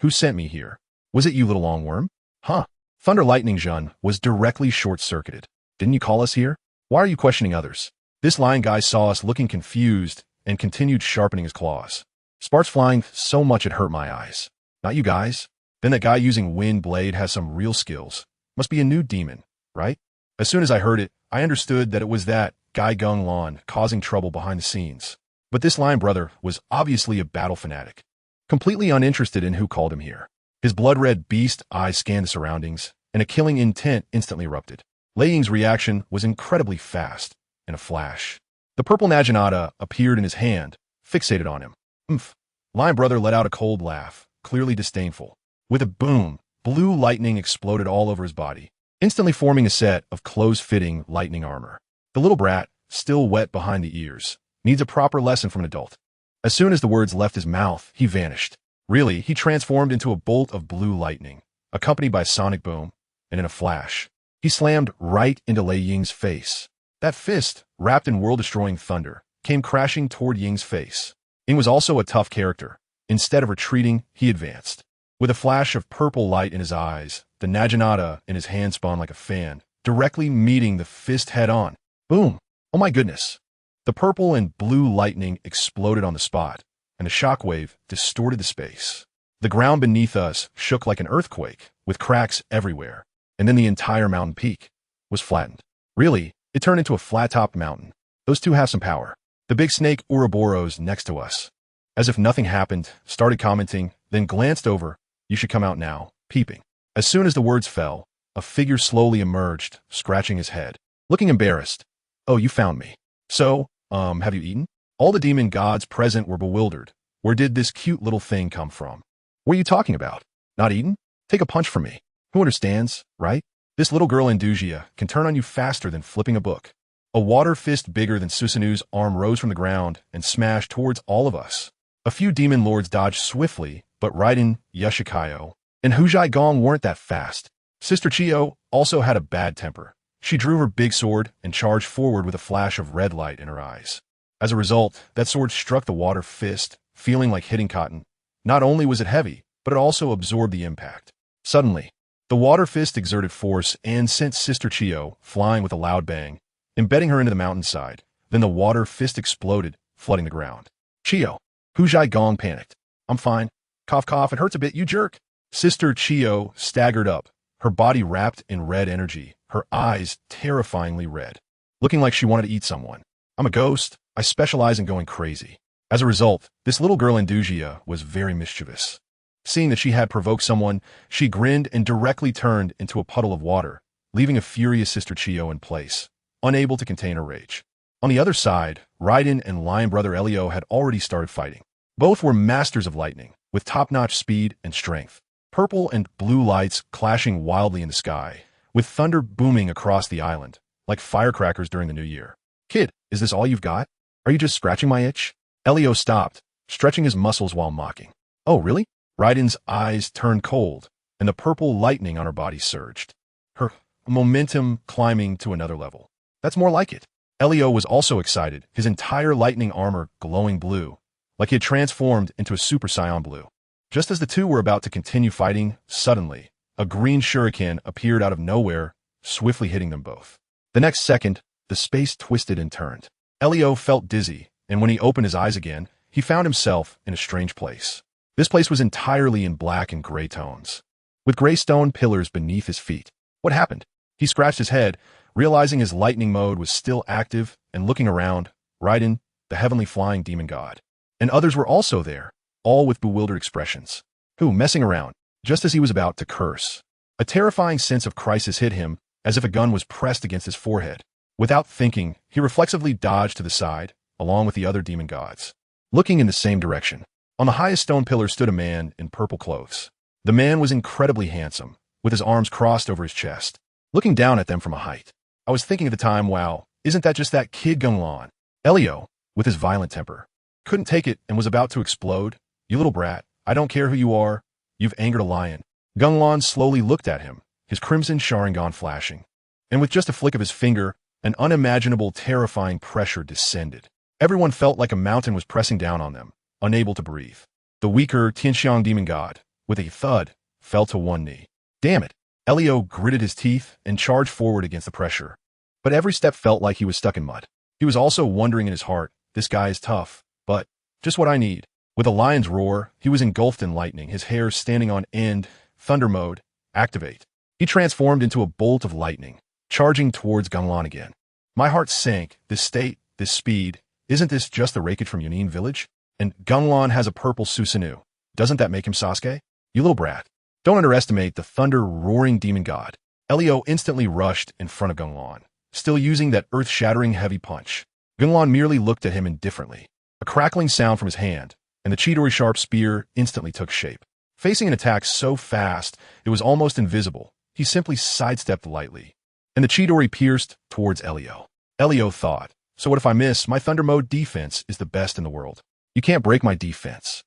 "Who sent me here? Was it you, little longworm?" "Huh." Thunder Lightning Jun was directly short-circuited. "Didn't you call us here? Why are you questioning others?" This lion guy saw us looking confused and continued sharpening his claws. Sparks flying so much it hurt my eyes. "Not you guys? Then that guy using wind blade has some real skills. Must be a new demon, right?" As soon as I heard it, I understood that it was that guy Geng Lan causing trouble behind the scenes. But this lion brother was obviously a battle fanatic, completely uninterested in who called him here. His blood-red beast eyes scanned the surroundings, and a killing intent instantly erupted. Liyue's reaction was incredibly fast. In a flash, the purple Naginata appeared in his hand, fixated on him. "Oomph." Lion brother let out a cold laugh, clearly disdainful. With a boom, blue lightning exploded all over his body, instantly forming a set of close-fitting lightning armor. The little brat, still wet behind the ears, needs a proper lesson from an adult. As soon as the words left his mouth, he vanished. Really, he transformed into a bolt of blue lightning, accompanied by a sonic boom, and in a flash, he slammed right into Lei Ying's face. That fist, wrapped in world-destroying thunder, came crashing toward Ying's face. Ying was also a tough character. Instead of retreating, he advanced. With a flash of purple light in his eyes, the Naginata in his hand spun like a fan, directly meeting the fist head-on. Boom! Oh my goodness! The purple and blue lightning exploded on the spot, and the shockwave distorted the space. The ground beneath us shook like an earthquake, with cracks everywhere, and then the entire mountain peak was flattened. Really, it turned into a flat-topped mountain. Those two have some power. The big snake Ouroboros next to us, as if nothing happened, started commenting, then glanced over. "You should come out now," peeping. As soon as the words fell, a figure slowly emerged, scratching his head, looking embarrassed. "Oh, you found me. So, have you eaten?" All the demon gods present were bewildered. Where did this cute little thing come from? "What are you talking about? Not eaten? Take a punch from me. Who understands, right? This little girl Indugia can turn on you faster than flipping a book." A water fist bigger than Susanoo's arm rose from the ground and smashed towards all of us. A few demon lords dodged swiftly, but Raiden, Yoshikayo, and Hujai Gong weren't that fast. Sister Chiyo also had a bad temper. She drew her big sword and charged forward with a flash of red light in her eyes. As a result, that sword struck the water fist, feeling like hitting cotton. Not only was it heavy, but it also absorbed the impact. Suddenly, the water fist exerted force and sent Sister Chiyo flying with a loud bang, embedding her into the mountainside. Then the water fist exploded, flooding the ground. "Chiyo!" Hujai Gong panicked. "I'm fine. Cough cough, it hurts a bit, you jerk." Sister Chiyo staggered up, her body wrapped in red energy, her eyes terrifyingly red, looking like she wanted to eat someone. "I'm a ghost. I specialize in going crazy." As a result, this little girl Indugia was very mischievous. Seeing that she had provoked someone, she grinned and directly turned into a puddle of water, leaving a furious Sister Chiyo in place, unable to contain her rage. On the other side, Raiden and Lion Brother Liyue had already started fighting. Both were masters of lightning, with top-notch speed and strength. Purple and blue lights clashing wildly in the sky, with thunder booming across the island, like firecrackers during the New Year. "Kid, is this all you've got? Are you just scratching my itch?" Liyue stopped, stretching his muscles while mocking. "Oh, really?" Raiden's eyes turned cold, and the purple lightning on her body surged, her momentum climbing to another level. "That's more like it." Liyue was also excited, his entire lightning armor glowing blue, like he had transformed into a Super Saiyan Blue. Just as the two were about to continue fighting, suddenly, a green shuriken appeared out of nowhere, swiftly hitting them both. The next second, the space twisted and turned. Liyue felt dizzy, and when he opened his eyes again, he found himself in a strange place. This place was entirely in black and gray tones, with gray stone pillars beneath his feet. What happened? He scratched his head, realizing his lightning mode was still active, and looking around, Raiden, the heavenly flying demon god, and others were also there, all with bewildered expressions. Who, messing around, just as he was about to curse. A terrifying sense of crisis hit him, as if a gun was pressed against his forehead. Without thinking, he reflexively dodged to the side, along with the other demon gods. Looking in the same direction, on the highest stone pillar stood a man in purple clothes. The man was incredibly handsome, with his arms crossed over his chest, looking down at them from a height. I was thinking at the time, wow, isn't that just that kid Geng? Liyue, with his violent temper, couldn't take it and was about to explode. "You little brat, I don't care who you are, you've angered a lion." Geng slowly looked at him, his crimson Sharingan flashing. And with just a flick of his finger, an unimaginable terrifying pressure descended. Everyone felt like a mountain was pressing down on them, unable to breathe. The weaker Tianxiang demon god, with a thud, fell to one knee. Damn it! Liyue gritted his teeth and charged forward against the pressure. But every step felt like he was stuck in mud. He was also wondering in his heart, this guy is tough, but just what I need. With a lion's roar, he was engulfed in lightning, his hair standing on end. Thunder mode, activate. He transformed into a bolt of lightning, charging towards Geng again. My heart sank. This state, this speed, isn't this just the Raikage from Yunin village? And Geng has a purple Susanoo. Doesn't that make him Sasuke? You little brat. Don't underestimate the thunder-roaring demon god. Liyue instantly rushed in front of Geng, still using that earth-shattering heavy punch. Geng merely looked at him indifferently. A crackling sound from his hand, and the Chidori sharp spear instantly took shape. Facing an attack so fast, it was almost invisible, he simply sidestepped lightly. And the Chidori pierced towards Liyue. Liyue thought, so what if I miss? My Thunder Mode defense is the best in the world. You can't break my defense.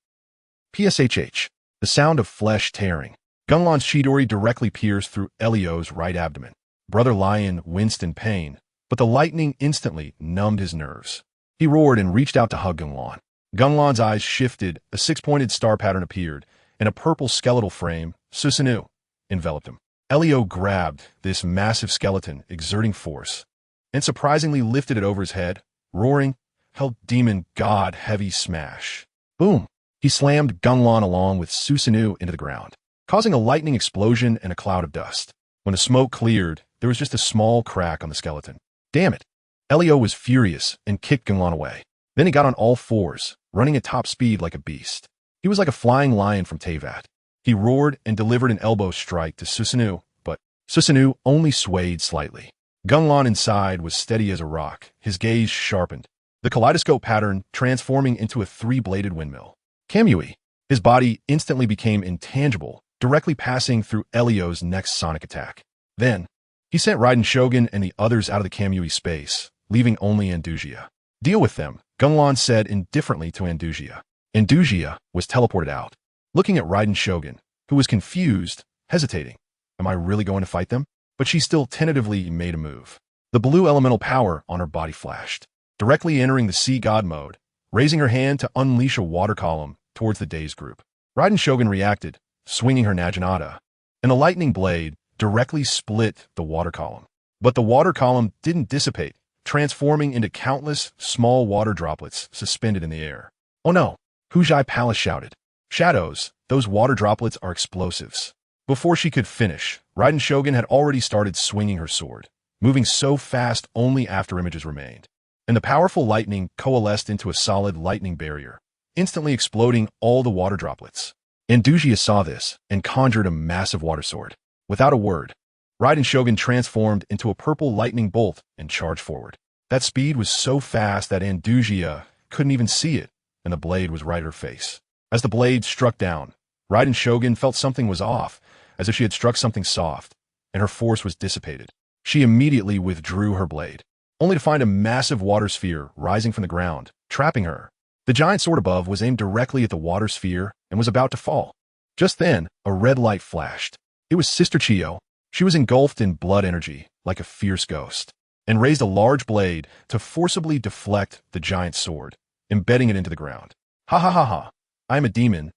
PSHH. The sound of flesh tearing. Genglan's Chidori directly pierced through Liyue's right abdomen. Brother Lion winced in pain, but the lightning instantly numbed his nerves. He roared and reached out to hug Genglan. Genglan's eyes shifted, a six-pointed star pattern appeared, and a purple skeletal frame, Susanoo, enveloped him. Liyue grabbed this massive skeleton, exerting force, and surprisingly lifted it over his head, roaring, "Hell demon god heavy smash." Boom! He slammed Genglan along with Susanoo into the ground, causing a lightning explosion and a cloud of dust. When the smoke cleared, there was just a small crack on the skeleton. Damn it! Liyue was furious and kicked Genglan away. Then he got on all fours, running at top speed like a beast. He was like a flying lion from Teyvat. He roared and delivered an elbow strike to Susanoo, but Susanoo only swayed slightly. Genglan inside was steady as a rock, his gaze sharpened, the kaleidoscope pattern transforming into a three-bladed windmill. Kamui. His body instantly became intangible, directly passing through Liyue's next sonic attack. Then, he sent Raiden Shogun and the others out of the Kamui space, leaving only Andugia. Deal with them, Genglan said indifferently to Andugia. Andugia was teleported out, looking at Raiden Shogun, who was confused, hesitating. Am I really going to fight them? But she still tentatively made a move. The blue elemental power on her body flashed, directly entering the sea god mode, raising her hand to unleash a water column towards the Daze group. Raiden Shogun reacted, swinging her Naginata, and the lightning blade directly split the water column. But the water column didn't dissipate, transforming into countless small water droplets suspended in the air. Oh no! Hujai Palace shouted. Shadows, those water droplets are explosives. Before she could finish, Raiden Shogun had already started swinging her sword, moving so fast only after images remained. And the powerful lightning coalesced into a solid lightning barrier, instantly exploding all the water droplets. Andugia saw this and conjured a massive water sword. Without a word, Raiden Shogun transformed into a purple lightning bolt and charged forward. That speed was so fast that Andusia couldn't even see it, and the blade was right at her face. As the blade struck down, Raiden Shogun felt something was off, as if she had struck something soft, and her force was dissipated. She immediately withdrew her blade, only to find a massive water sphere rising from the ground, trapping her. The giant sword above was aimed directly at the water sphere and was about to fall. Just then, a red light flashed. It was Sister Chiyo. She was engulfed in blood energy, like a fierce ghost, and raised a large blade to forcibly deflect the giant sword, embedding it into the ground. Ha ha ha ha. I am a demon.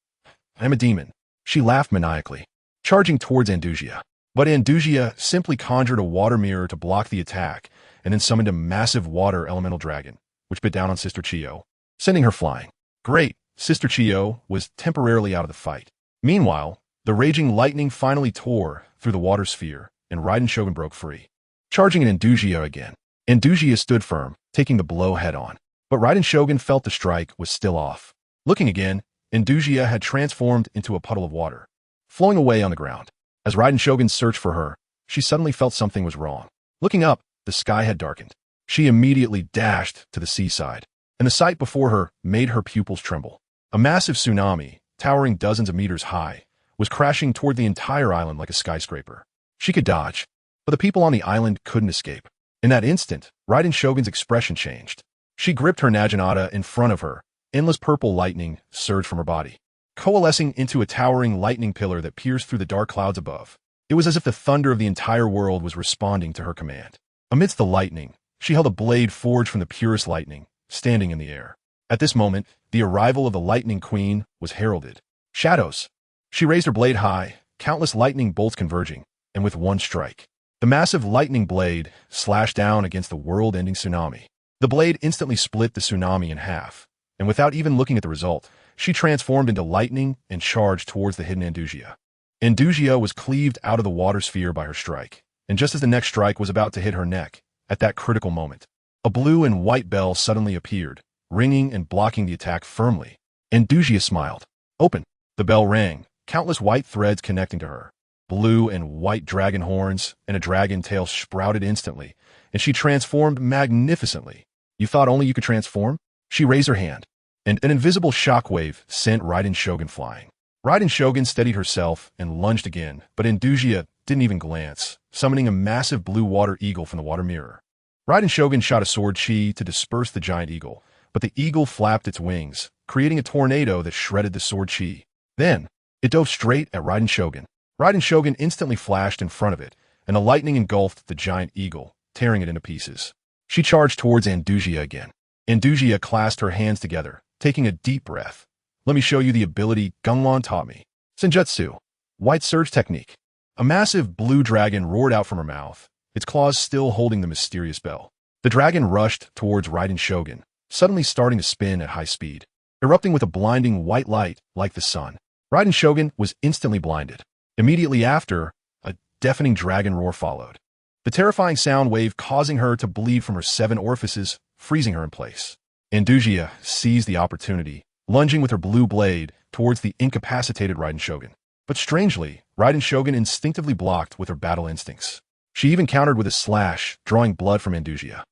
I am a demon. She laughed maniacally, charging towards Andusia. But Andusia simply conjured a water mirror to block the attack, and then summoned a massive water elemental dragon, which bit down on Sister Chiyo, sending her flying. Great! Sister Chiyo was temporarily out of the fight. Meanwhile, the raging lightning finally tore through the water sphere, and Raiden Shogun broke free, charging at Andusia again. Andusia stood firm, taking the blow head-on. But Raiden Shogun felt the strike was still off. Looking again, Andusia had transformed into a puddle of water, flowing away on the ground. As Raiden Shogun searched for her, she suddenly felt something was wrong. Looking up, the sky had darkened. She immediately dashed to the seaside, and the sight before her made her pupils tremble. A massive tsunami, towering dozens of meters high, was crashing toward the entire island like a skyscraper. She could dodge, but the people on the island couldn't escape. In that instant, Raiden Shogun's expression changed. She gripped her Naginata in front of her. Endless purple lightning surged from her body, coalescing into a towering lightning pillar that pierced through the dark clouds above. It was as if the thunder of the entire world was responding to her command. Amidst the lightning, she held a blade forged from the purest lightning, standing in the air. At this moment, the arrival of the Lightning Queen was heralded. Shadows! She raised her blade high, countless lightning bolts converging, and with one strike, the massive lightning blade slashed down against the world-ending tsunami. The blade instantly split the tsunami in half, and without even looking at the result, she transformed into lightning and charged towards the hidden Andusia. Andusia was cleaved out of the water sphere by her strike, and just as the next strike was about to hit her neck, at that critical moment, a blue and white bell suddenly appeared, ringing and blocking the attack firmly. Andusia smiled. Open! The bell rang, countless white threads connecting to her. Blue and white dragon horns and a dragon tail sprouted instantly, and she transformed magnificently. You thought only you could transform? She raised her hand, and an invisible shockwave sent Raiden Shogun flying. Raiden Shogun steadied herself and lunged again, but Andusia didn't even glance, summoning a massive blue water eagle from the water mirror. Raiden Shogun shot a sword chi to disperse the giant eagle, but the eagle flapped its wings, creating a tornado that shredded the sword chi. Then, it dove straight at Raiden Shogun. Raiden Shogun instantly flashed in front of it, and the lightning engulfed the giant eagle, tearing it into pieces. She charged towards Andusia again. Andusia clasped her hands together, taking a deep breath. Let me show you the ability Gengwan taught me. Senjutsu, White Surge Technique. A massive blue dragon roared out from her mouth, its claws still holding the mysterious bell. The dragon rushed towards Raiden Shogun, suddenly starting to spin at high speed, erupting with a blinding white light like the sun. Raiden Shogun was instantly blinded. Immediately after, a deafening dragon roar followed, the terrifying sound wave causing her to bleed from her 7 orifices, freezing her in place. Andusia seized the opportunity, lunging with her blue blade towards the incapacitated Raiden Shogun. But strangely, Raiden Shogun instinctively blocked with her battle instincts. She even countered with a slash, drawing blood from Andusia.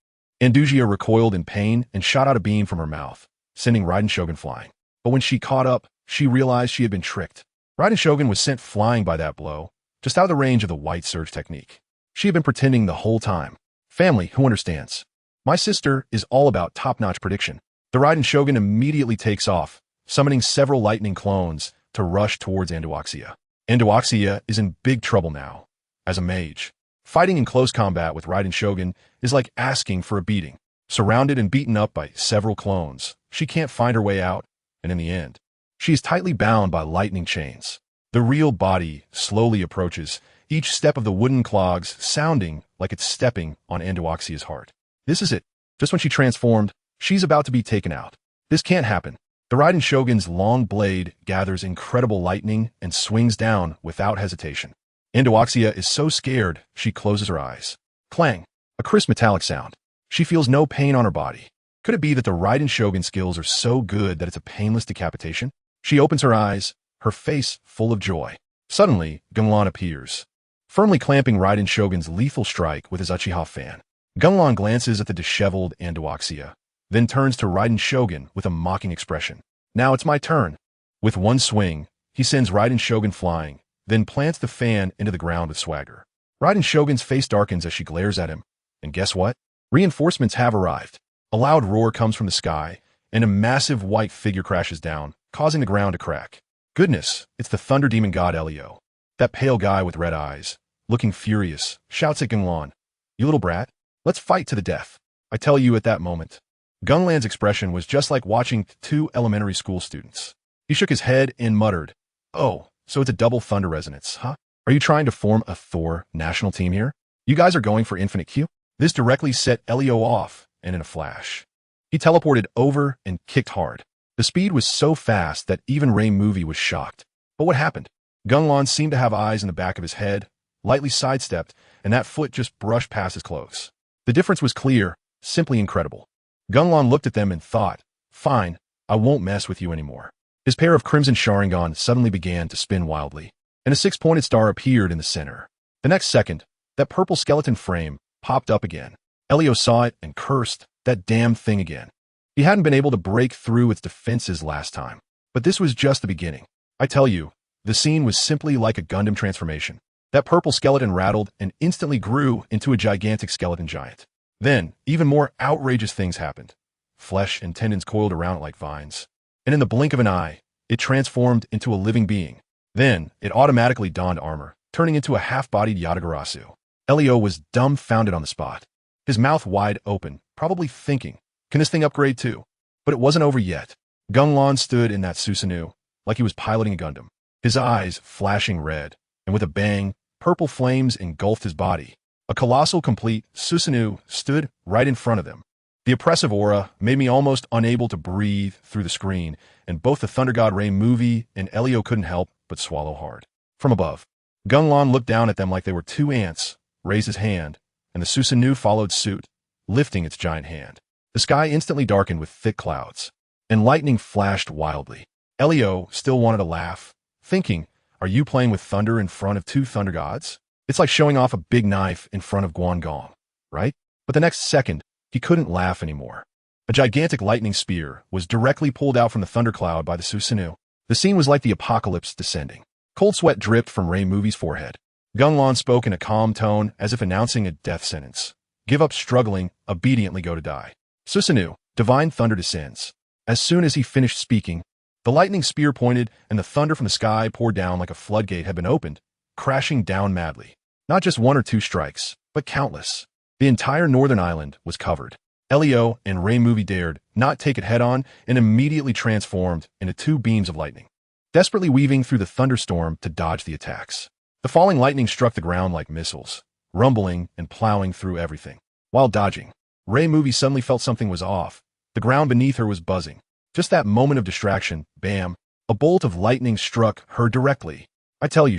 Andusia recoiled in pain and shot out a beam from her mouth, sending Raiden Shogun flying. But when she caught up, she realized she had been tricked. Raiden Shogun was sent flying by that blow, just out of the range of the White Surge Technique. She had been pretending the whole time. Family, who understands? My sister is all about top-notch prediction. The Raiden Shogun immediately takes off, summoning several lightning clones to rush towards Anduoxia. Anduoxia is in big trouble now. As a mage, fighting in close combat with Raiden Shogun is like asking for a beating. Surrounded and beaten up by several clones, she can't find her way out, and in the end, she is tightly bound by lightning chains. The real body slowly approaches, each step of the wooden clogs sounding like it's stepping on Anduoxia's heart. This is it. Just when she transformed, she's about to be taken out. This can't happen. The Raiden Shogun's long blade gathers incredible lightning and swings down without hesitation. Anduoxia is so scared, she closes her eyes. Clang! A crisp metallic sound. She feels no pain on her body. Could it be that the Raiden Shogun skills are so good that it's a painless decapitation? She opens her eyes, her face full of joy. Suddenly, Genglan appears. firmly clamping Raiden Shogun's lethal strike with his Uchiha fan. Gunlon glances at the disheveled Andawaxia, then turns to Raiden Shogun with a mocking expression. Now it's my turn. With one swing, he sends Raiden Shogun flying, then plants the fan into the ground with swagger. Raiden Shogun's face darkens as she glares at him, and guess what? Reinforcements have arrived. A loud roar comes from the sky, and a massive white figure crashes down, causing the ground to crack. Goodness, it's the Thunder Demon God Liyue. That pale guy with red eyes, looking furious, shouts at Gunlon, "You little brat, let's fight to the death." I tell you at that moment, Gunlan's expression was just like watching two elementary school students. He shook his head and muttered, "Oh, so it's a double thunder resonance, huh? Are you trying to form a Thor national team here? You guys are going for Infinite Q?" This directly set Liyue off, and in a flash, he teleported over and kicked hard. The speed was so fast that even Ray Movie was shocked. But what happened? Gunlon seemed to have eyes in the back of his head, lightly sidestepped, and that foot just brushed past his clothes. The difference was clear, simply incredible. Gunlon looked at them and thought, "Fine, I won't mess with you anymore." His pair of crimson Sharingan suddenly began to spin wildly, and a six-pointed star appeared in the center. The next second, that purple skeleton frame popped up again. Liyue saw it and cursed, "That damn thing again." He hadn't been able to break through its defenses last time. But this was just the beginning. I tell you, the scene was simply like a Gundam transformation. That purple skeleton rattled and instantly grew into a gigantic skeleton giant. Then, even more outrageous things happened. Flesh and tendons coiled around it like vines. And in the blink of an eye, it transformed into a living being. Then, it automatically donned armor, turning into a half-bodied Yatagarasu. Liyue was dumbfounded on the spot, his mouth wide open, probably thinking, "Can this thing upgrade too?" But it wasn't over yet. Gunlon stood in that Susanoo, like he was piloting a Gundam, his eyes flashing red, and with a bang, purple flames engulfed his body. A colossal complete Susanoo stood right in front of them. The oppressive aura made me almost unable to breathe through the screen, and both the Thunder God Ray Movie and Liyue couldn't help but swallow hard. From above, Gunlon looked down at them like they were two ants, raised his hand, and the Susanoo followed suit, lifting its giant hand. The sky instantly darkened with thick clouds, and lightning flashed wildly. Liyue still wanted to laugh, thinking, "Are you playing with thunder in front of two thunder gods? It's like showing off a big knife in front of Guangong, right?" But the next second, he couldn't laugh anymore. A gigantic lightning spear was directly pulled out from the thundercloud by the Susanoo. The scene was like the apocalypse descending. Cold sweat dripped from Ray Movie's forehead. Gunlon spoke in a calm tone as if announcing a death sentence. "Give up struggling, obediently go to die." Susanoo, divine thunder descends. As soon as he finished speaking, the lightning spear pointed and the thunder from the sky poured down like a floodgate had been opened, crashing down madly. Not just one or two strikes, but countless. The entire northern island was covered. Liyue and Ray Movie dared not take it head-on and immediately transformed into two beams of lightning, desperately weaving through the thunderstorm to dodge the attacks. The falling lightning struck the ground like missiles, rumbling and plowing through everything. While dodging, Ray Movie suddenly felt something was off. The ground beneath her was buzzing. Just that moment of distraction, bam, a bolt of lightning struck her directly. I tell you,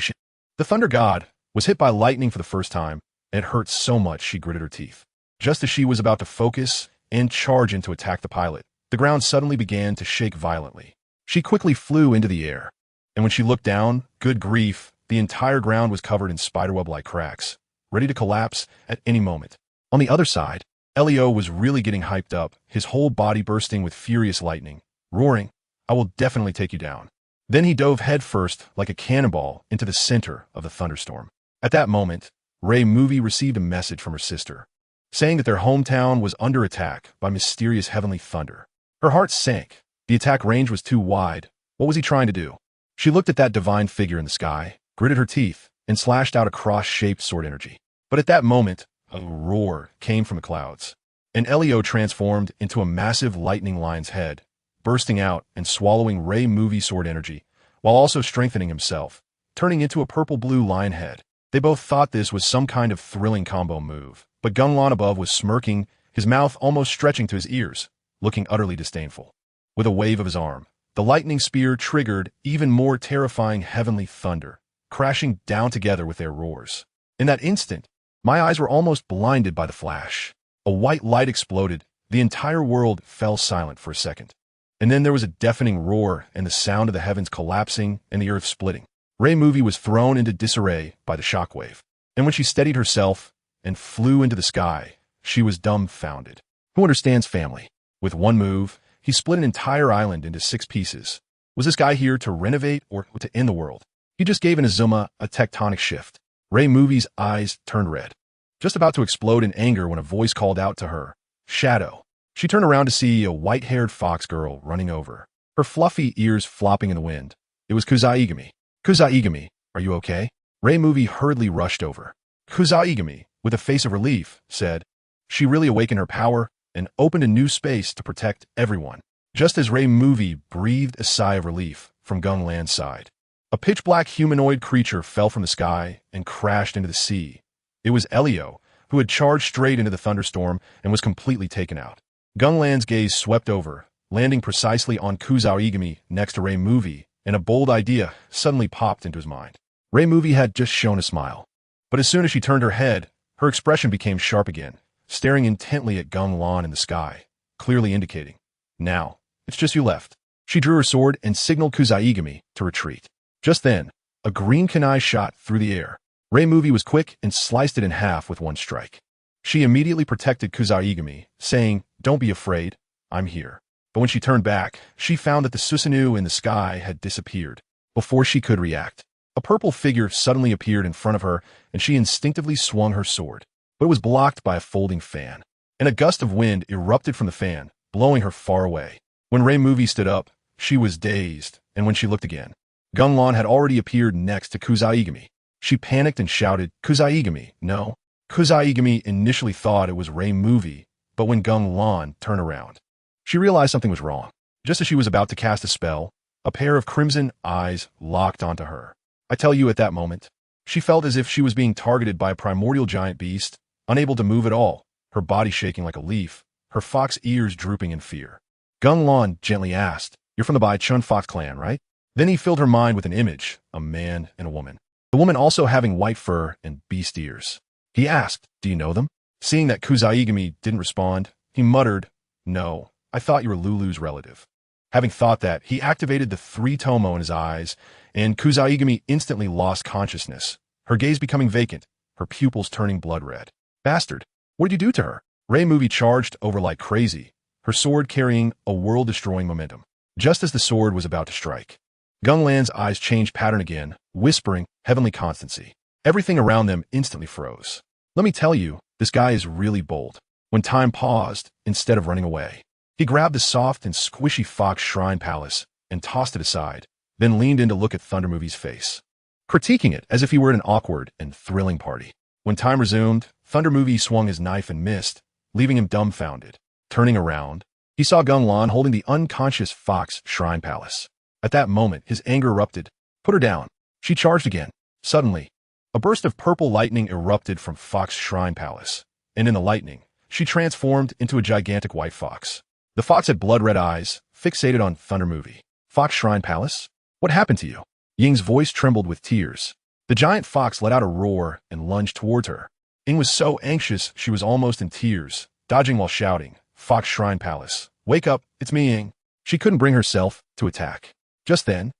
the Thunder God was hit by lightning for the first time, and it hurt so much she gritted her teeth. Just as she was about to focus and charge in to attack the pilot, the ground suddenly began to shake violently. She quickly flew into the air, and when she looked down, good grief, the entire ground was covered in spiderweb-like cracks, ready to collapse at any moment. On the other side, Liyue was really getting hyped up, his whole body bursting with furious lightning, roaring, "I will definitely take you down." Then he dove headfirst like a cannonball into the center of the thunderstorm. At that moment, Ray Movie received a message from her sister, saying that their hometown was under attack by mysterious heavenly thunder. Her heart sank. The attack range was too wide. What was he trying to do? She looked at that divine figure in the sky, gritted her teeth, and slashed out a cross-shaped sword energy. But at that moment, a roar came from the clouds, and Liyue transformed into a massive lightning lion's head, bursting out and swallowing Ray Movie sword energy, while also strengthening himself, turning into a purple-blue lion head. They both thought this was some kind of thrilling combo move, but Gunlon above was smirking, his mouth almost stretching to his ears, looking utterly disdainful. With a wave of his arm, the lightning spear triggered even more terrifying heavenly thunder, crashing down together with their roars. In that instant, my eyes were almost blinded by the flash. A white light exploded, the entire world fell silent for a second. And then there was a deafening roar and the sound of the heavens collapsing and the earth splitting. Ray Movie was thrown into disarray by the shockwave. And when she steadied herself and flew into the sky, she was dumbfounded. Who understands family? With one move, he split an entire island into 6 pieces. Was this guy here to renovate or to end the world? He just gave Inazuma a tectonic shift. Ray Movie's eyes turned red, just about to explode in anger when a voice called out to her, "Shadow." She turned around to see a white-haired fox girl running over, her fluffy ears flopping in the wind. It was Kuzaigami. "Kuzaigami, are you okay?" Ray Movie hurriedly rushed over. Kuzaigami, with a face of relief, said, "She really awakened her power and opened a new space to protect everyone." Just as Ray Movie breathed a sigh of relief from Ganglan's side, a pitch-black humanoid creature fell from the sky and crashed into the sea. It was Liyue, who had charged straight into the thunderstorm and was completely taken out. Ganglan's gaze swept over, landing precisely on Kuzaigami next to Ray Movie, and a bold idea suddenly popped into his mind. Ray Movie had just shown a smile, but as soon as she turned her head, her expression became sharp again, staring intently at Ganglan in the sky, clearly indicating, "Now, it's just you left." She drew her sword and signaled Kuzaigami to retreat. Just then, a green kunai shot through the air. Ray Movie was quick and sliced it in half with one strike. She immediately protected Kuzaigami, saying, "Don't be afraid, I'm here." But when she turned back, she found that the Susanoo in the sky had disappeared. Before she could react, a purple figure suddenly appeared in front of her, and she instinctively swung her sword. But it was blocked by a folding fan, and a gust of wind erupted from the fan, blowing her far away. When Ray Movie stood up, she was dazed, and when she looked again, Ganglan had already appeared next to Kuzaigami. She panicked and shouted, "Kuzaigami, no." Kuzaigami initially thought it was Ray Movie, but when Ganglan turned around, she realized something was wrong. Just as she was about to cast a spell, a pair of crimson eyes locked onto her. I tell you, at that moment, she felt as if she was being targeted by a primordial giant beast, unable to move at all, her body shaking like a leaf, her fox ears drooping in fear. Ganglan gently asked, "You're from the Bai Chun Fox clan, right?" Then he filled her mind with an image, a man and a woman. The woman also having white fur and beast ears. He asked, "Do you know them?" Seeing that Kuzaigami didn't respond, he muttered, "No, I thought you were Lulu's relative." Having thought that, he activated the 3 tomo in his eyes, and Kuzaigami instantly lost consciousness, her gaze becoming vacant, her pupils turning blood red. "Bastard, what did you do to her?" Ray Movie charged over like crazy, her sword carrying a world-destroying momentum. Just as the sword was about to strike, Ganglan's eyes changed pattern again, whispering heavenly constancy. Everything around them instantly froze. Let me tell you, this guy is really bold. When time paused, instead of running away, he grabbed the soft and squishy fox shrine palace and tossed it aside, then leaned in to look at Thunder Movie's face, critiquing it as if he were at an awkward and thrilling party. When time resumed, Thunder Movie swung his knife and missed, leaving him dumbfounded. Turning around, he saw Ganglan holding the unconscious fox shrine palace. At that moment, his anger erupted. "Put her down." She charged again. Suddenly, a burst of purple lightning erupted from Fox Shrine Palace, and in the lightning, she transformed into a gigantic white fox. The fox had blood-red eyes, fixated on Thunder Movie. "Fox Shrine Palace? What happened to you?" Ying's voice trembled with tears. The giant fox let out a roar and lunged towards her. Ying was so anxious she was almost in tears, dodging while shouting, "Fox Shrine Palace, wake up, it's me, Ying." She couldn't bring herself to attack. Just then,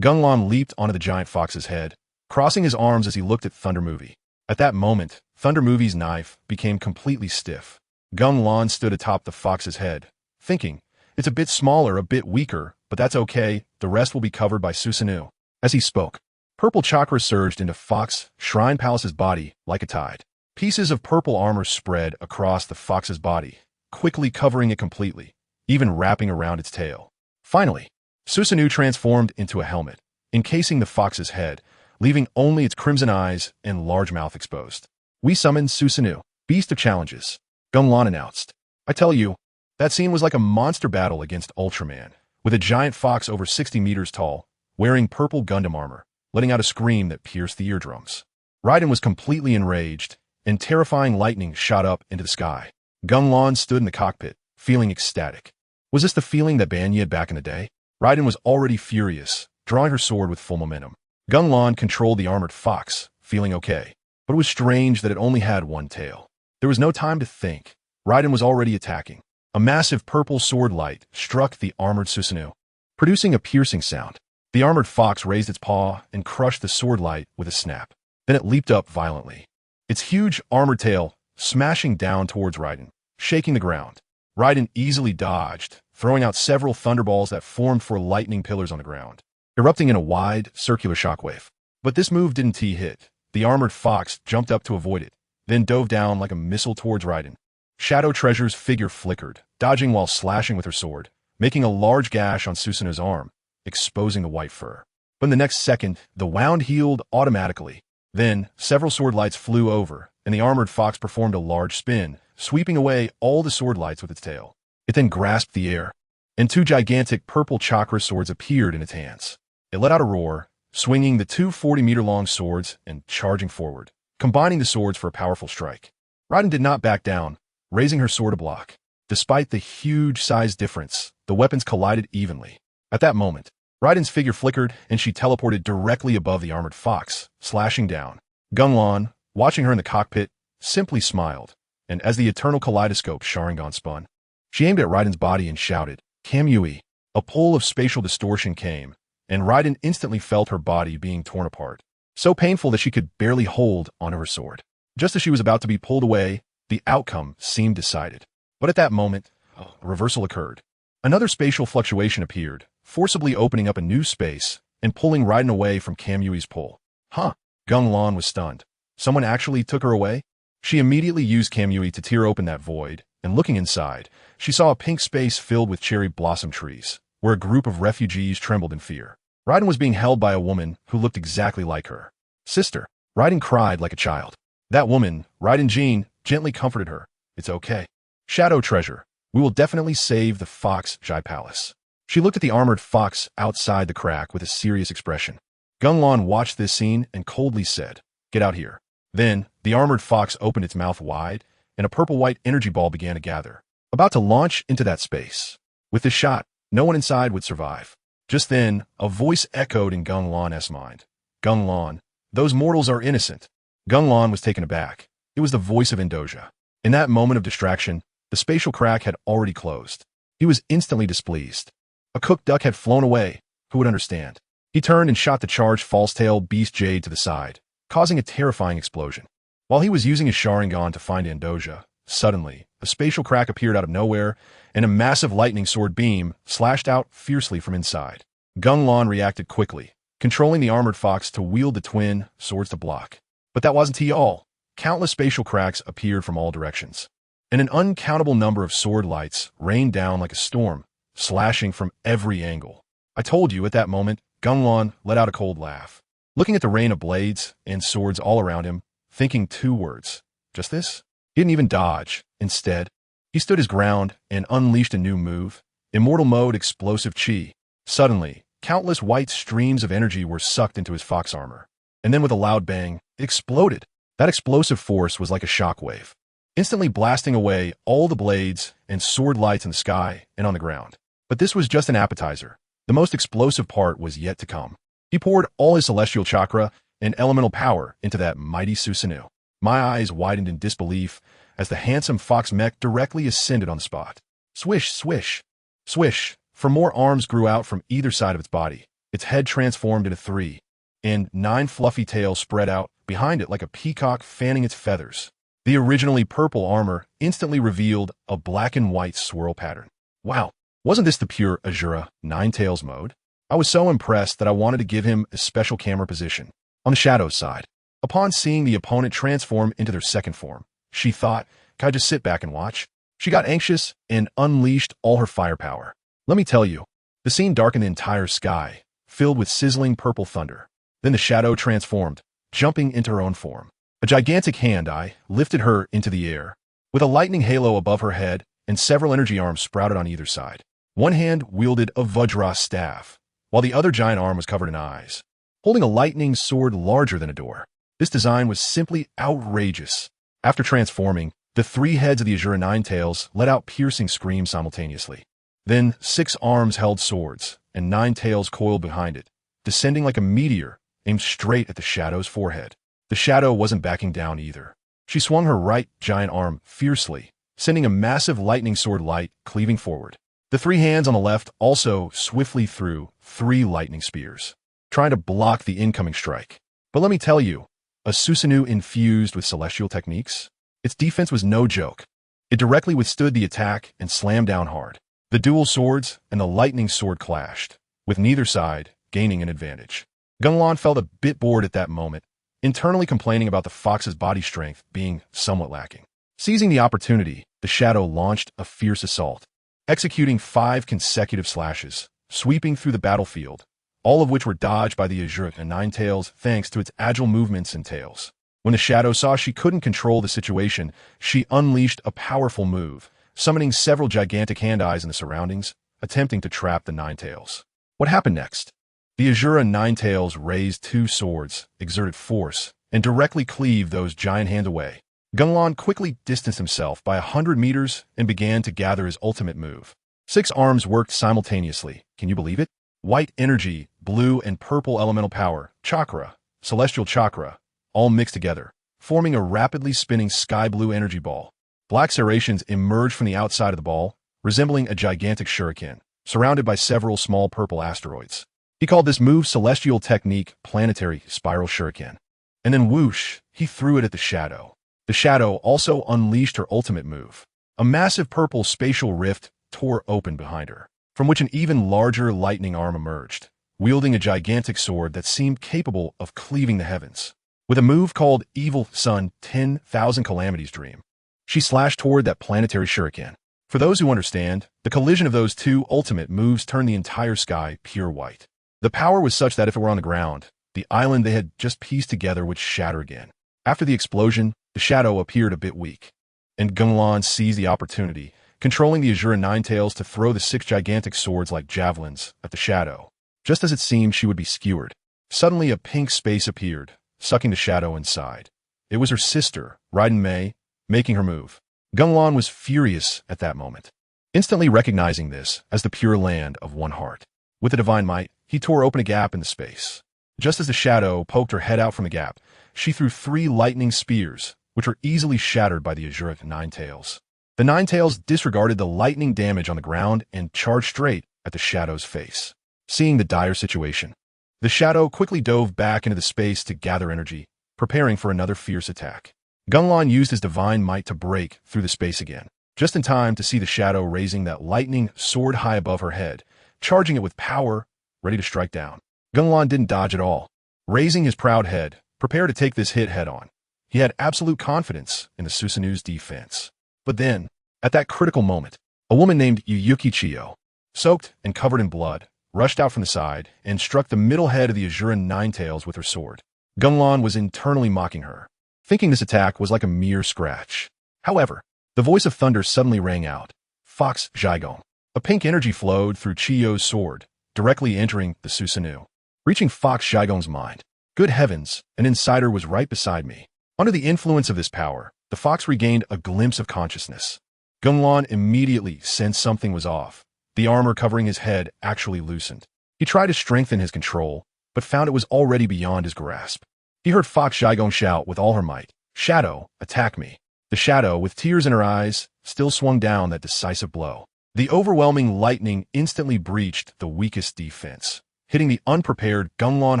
Ganglan leaped onto the giant fox's head, crossing his arms as he looked at Thunder Movie. At that moment, Thunder Movie's knife became completely stiff. Ganglan stood atop the fox's head, thinking, "It's a bit smaller, a bit weaker, but that's okay, the rest will be covered by Susanoo." As he spoke, purple chakra surged into Fox Shrine Palace's body like a tide. Pieces of purple armor spread across the fox's body, quickly covering it completely, even wrapping around its tail. Finally, Susanoo transformed into a helmet, encasing the fox's head, leaving only its crimson eyes and large mouth exposed. "We summoned Susanoo, Beast of Challenges," Ganglan announced. "I tell you, that scene was like a monster battle against Ultraman, with a giant fox over 60 meters tall, wearing purple Gundam armor, letting out a scream that pierced the eardrums. Raiden was completely enraged, and terrifying lightning shot up into the sky. Ganglan stood in the cockpit, feeling ecstatic. Was this the feeling that Banya had back in the day? Raiden was already furious, drawing her sword with full momentum. Ganglan controlled the armored fox, feeling okay, but it was strange that it only had one tail. There was no time to think. Raiden was already attacking. A massive purple sword light struck the armored Susanoo, producing a piercing sound. The armored fox raised its paw and crushed the sword light with a snap. Then it leaped up violently. its huge armored tail smashing down towards Raiden, shaking the ground. Raiden easily dodged, throwing out several thunderballs that formed for lightning pillars on the ground, erupting in a wide, circular shockwave. But this move didn't T-hit. The armored fox jumped up to avoid it, then dove down like a missile towards Raiden. Shadow Treasure's figure flickered, dodging while slashing with her sword, making a large gash on Susanoo's arm, exposing the white fur. But in the next second, the wound healed automatically. Then, several sword lights flew over, and the armored fox performed a large spin, sweeping away all the sword lights with its tail. It then grasped the air, and two gigantic purple chakra swords appeared in its hands. It let out a roar, swinging the two 40-meter-long swords and charging forward, combining the swords for a powerful strike. Raiden did not back down, raising her sword to block. Despite the huge size difference, the weapons collided evenly. At that moment, Raiden's figure flickered and she teleported directly above the armored fox, slashing down. Geng, watching her in the cockpit, simply smiled, and as the eternal kaleidoscope Sharingan spun, she aimed at Raiden's body and shouted, "Kamui!" A pull of spatial distortion came, and Raiden instantly felt her body being torn apart, so painful that she could barely hold onto her sword. Just as she was about to be pulled away, the outcome seemed decided. But at that moment, a reversal occurred. Another spatial fluctuation appeared, forcibly opening up a new space and pulling Raiden away from Kamui's pull. Huh? Geng was stunned. Someone actually took her away? She immediately used Kamui to tear open that void, and looking inside, she saw a pink space filled with cherry blossom trees, where a group of refugees trembled in fear. Raiden was being held by a woman who looked exactly like her. Sister. Raiden cried like a child. That woman, Raiden Jean, gently comforted her. It's okay. Shadow Treasure. We will definitely save the Fox Jai Palace. She looked at the armored fox outside the crack with a serious expression. Geng watched this scene and coldly said, "Get out here." Then, the armored fox opened its mouth wide, and a purple-white energy ball began to gather, about to launch into that space. With this shot, no one inside would survive. Just then, a voice echoed in Geng mind. Geng, those mortals are innocent. Geng was taken aback. It was the voice of Indoja. In that moment of distraction, the spatial crack had already closed. He was instantly displeased. A cooked duck had flown away. Who would understand? He turned and shot the charged false-tail beast Jade to the side, causing a terrifying explosion. While he was using his Sharingan to find Indoja, suddenly, a spatial crack appeared out of nowhere, and a massive lightning sword beam slashed out fiercely from inside. Geng reacted quickly, controlling the armored fox to wield the twin swords to block. But that wasn't all. Countless spatial cracks appeared from all directions, and an uncountable number of sword lights rained down like a storm, slashing from every angle. I told you at that moment, Geng let out a cold laugh, looking at the rain of blades and swords all around him, thinking two words. Just this? He didn't even dodge. Instead, he stood his ground and unleashed a new move, Immortal Mode Explosive Chi. Suddenly, countless white streams of energy were sucked into his fox armor, and then with a loud bang, it exploded. That explosive force was like a shockwave, instantly blasting away all the blades and sword lights in the sky and on the ground. But this was just an appetizer. The most explosive part was yet to come. He poured all his celestial chakra and elemental power into that mighty Susanoo. My eyes widened in disbelief as the handsome fox mech directly ascended on the spot. Swish, swish, swish, for more arms grew out from either side of its body. Its head transformed into 3, and 9 fluffy tails spread out behind it like a peacock fanning its feathers. The originally purple armor instantly revealed a black and white swirl pattern. Wow, wasn't this the pure Azura 9 Tails mode? I was so impressed that I wanted to give him a special camera position on the shadow side. Upon seeing the opponent transform into their second form, she thought, "Can I just sit back and watch?" She got anxious and unleashed all her firepower. Let me tell you, the scene darkened the entire sky, filled with sizzling purple thunder. Then the shadow transformed, jumping into her own form. A gigantic hand-eye lifted her into the air, with a lightning halo above her head and several energy arms sprouted on either side. One hand wielded a Vajra staff, while the other giant arm was covered in eyes, holding a lightning sword larger than a door. This design was simply outrageous. After transforming, the 3 heads of the Azura 9 Tails let out piercing screams simultaneously. Then 6 arms held swords, and 9 tails coiled behind it, descending like a meteor, aimed straight at the Shadow's forehead. The Shadow wasn't backing down either. She swung her right giant arm fiercely, sending a massive lightning sword light cleaving forward. The 3 hands on the left also swiftly threw 3 lightning spears, trying to block the incoming strike. But let me tell you, a Susanoo infused with celestial techniques. Its defense was no joke. It directly withstood the attack and slammed down hard. The dual swords and the lightning sword clashed, with neither side gaining an advantage. Gunlan felt a bit bored at that moment, internally complaining about the fox's body strength being somewhat lacking. Seizing the opportunity, the shadow launched a fierce assault, executing 5 consecutive slashes, sweeping through the battlefield, all of which were dodged by the Azure and Ninetales thanks to its agile movements and tails. When the shadow saw she couldn't control the situation, she unleashed a powerful move, summoning several gigantic hand-eyes in the surroundings, attempting to trap the Ninetales. What happened next? The Azure Ninetales raised 2 swords, exerted force, and directly cleaved those giant hands away. Gunlan quickly distanced himself by 100 meters and began to gather his ultimate move. 6 arms worked simultaneously. Can you believe it? White energy, blue and purple elemental power, chakra, celestial chakra, all mixed together, forming a rapidly spinning sky blue energy ball. Black serrations emerged from the outside of the ball, resembling a gigantic shuriken, surrounded by several small purple asteroids. He called this move Celestial Technique Planetary Spiral Shuriken. And then whoosh, he threw it at the shadow. The shadow also unleashed her ultimate move. A massive purple spatial rift tore open behind her, from which an even larger lightning arm emerged, wielding a gigantic sword that seemed capable of cleaving the heavens. With a move called Evil Sun 10,000 Calamities Dream, she slashed toward that planetary shuriken. For those who understand, the collision of those 2 ultimate moves turned the entire sky pure white. The power was such that if it were on the ground, the island they had just pieced together would shatter again. After the explosion, the shadow appeared a bit weak, and Gunlan seized the opportunity, controlling the Azure Ninetales to throw the 6 gigantic swords like javelins at the shadow. Just as it seemed she would be skewered, suddenly a pink space appeared, sucking the shadow inside. It was her sister, Raiden Mei, making her move. Gunlan was furious at that moment, instantly recognizing this as the pure land of one heart. With a divine might, he tore open a gap in the space. Just as the shadow poked her head out from the gap, she threw 3 lightning spears, which were easily shattered by the Azure Ninetales. The Ninetales disregarded the lightning damage on the ground and charged straight at the shadow's face. Seeing the dire situation, the shadow quickly dove back into the space to gather energy, preparing for another fierce attack. Gunlan used his divine might to break through the space again, just in time to see the shadow raising that lightning sword high above her head, charging it with power, ready to strike down. Gunlan didn't dodge at all. Raising his proud head, prepared to take this hit head-on. He had absolute confidence in the Susanoo's defense. But then, at that critical moment, a woman named Yuyuki Chiyo, soaked and covered in blood, rushed out from the side and struck the middle head of the Azure Ninetales with her sword. Gunlan was internally mocking her, thinking this attack was like a mere scratch. However, the voice of thunder suddenly rang out. Fox Zhigong. A pink energy flowed through Chiyo's sword, directly entering the Susanoo, reaching Fox Zhigong's mind. Good heavens, an insider was right beside me. Under the influence of this power, the fox regained a glimpse of consciousness. Gunlan immediately sensed something was off. The armor covering his head actually loosened. He tried to strengthen his control, but found it was already beyond his grasp. He heard Fox Zhigong shout with all her might, "Shadow, attack me." The shadow, with tears in her eyes, still swung down that decisive blow. The overwhelming lightning instantly breached the weakest defense, hitting the unprepared Gunlan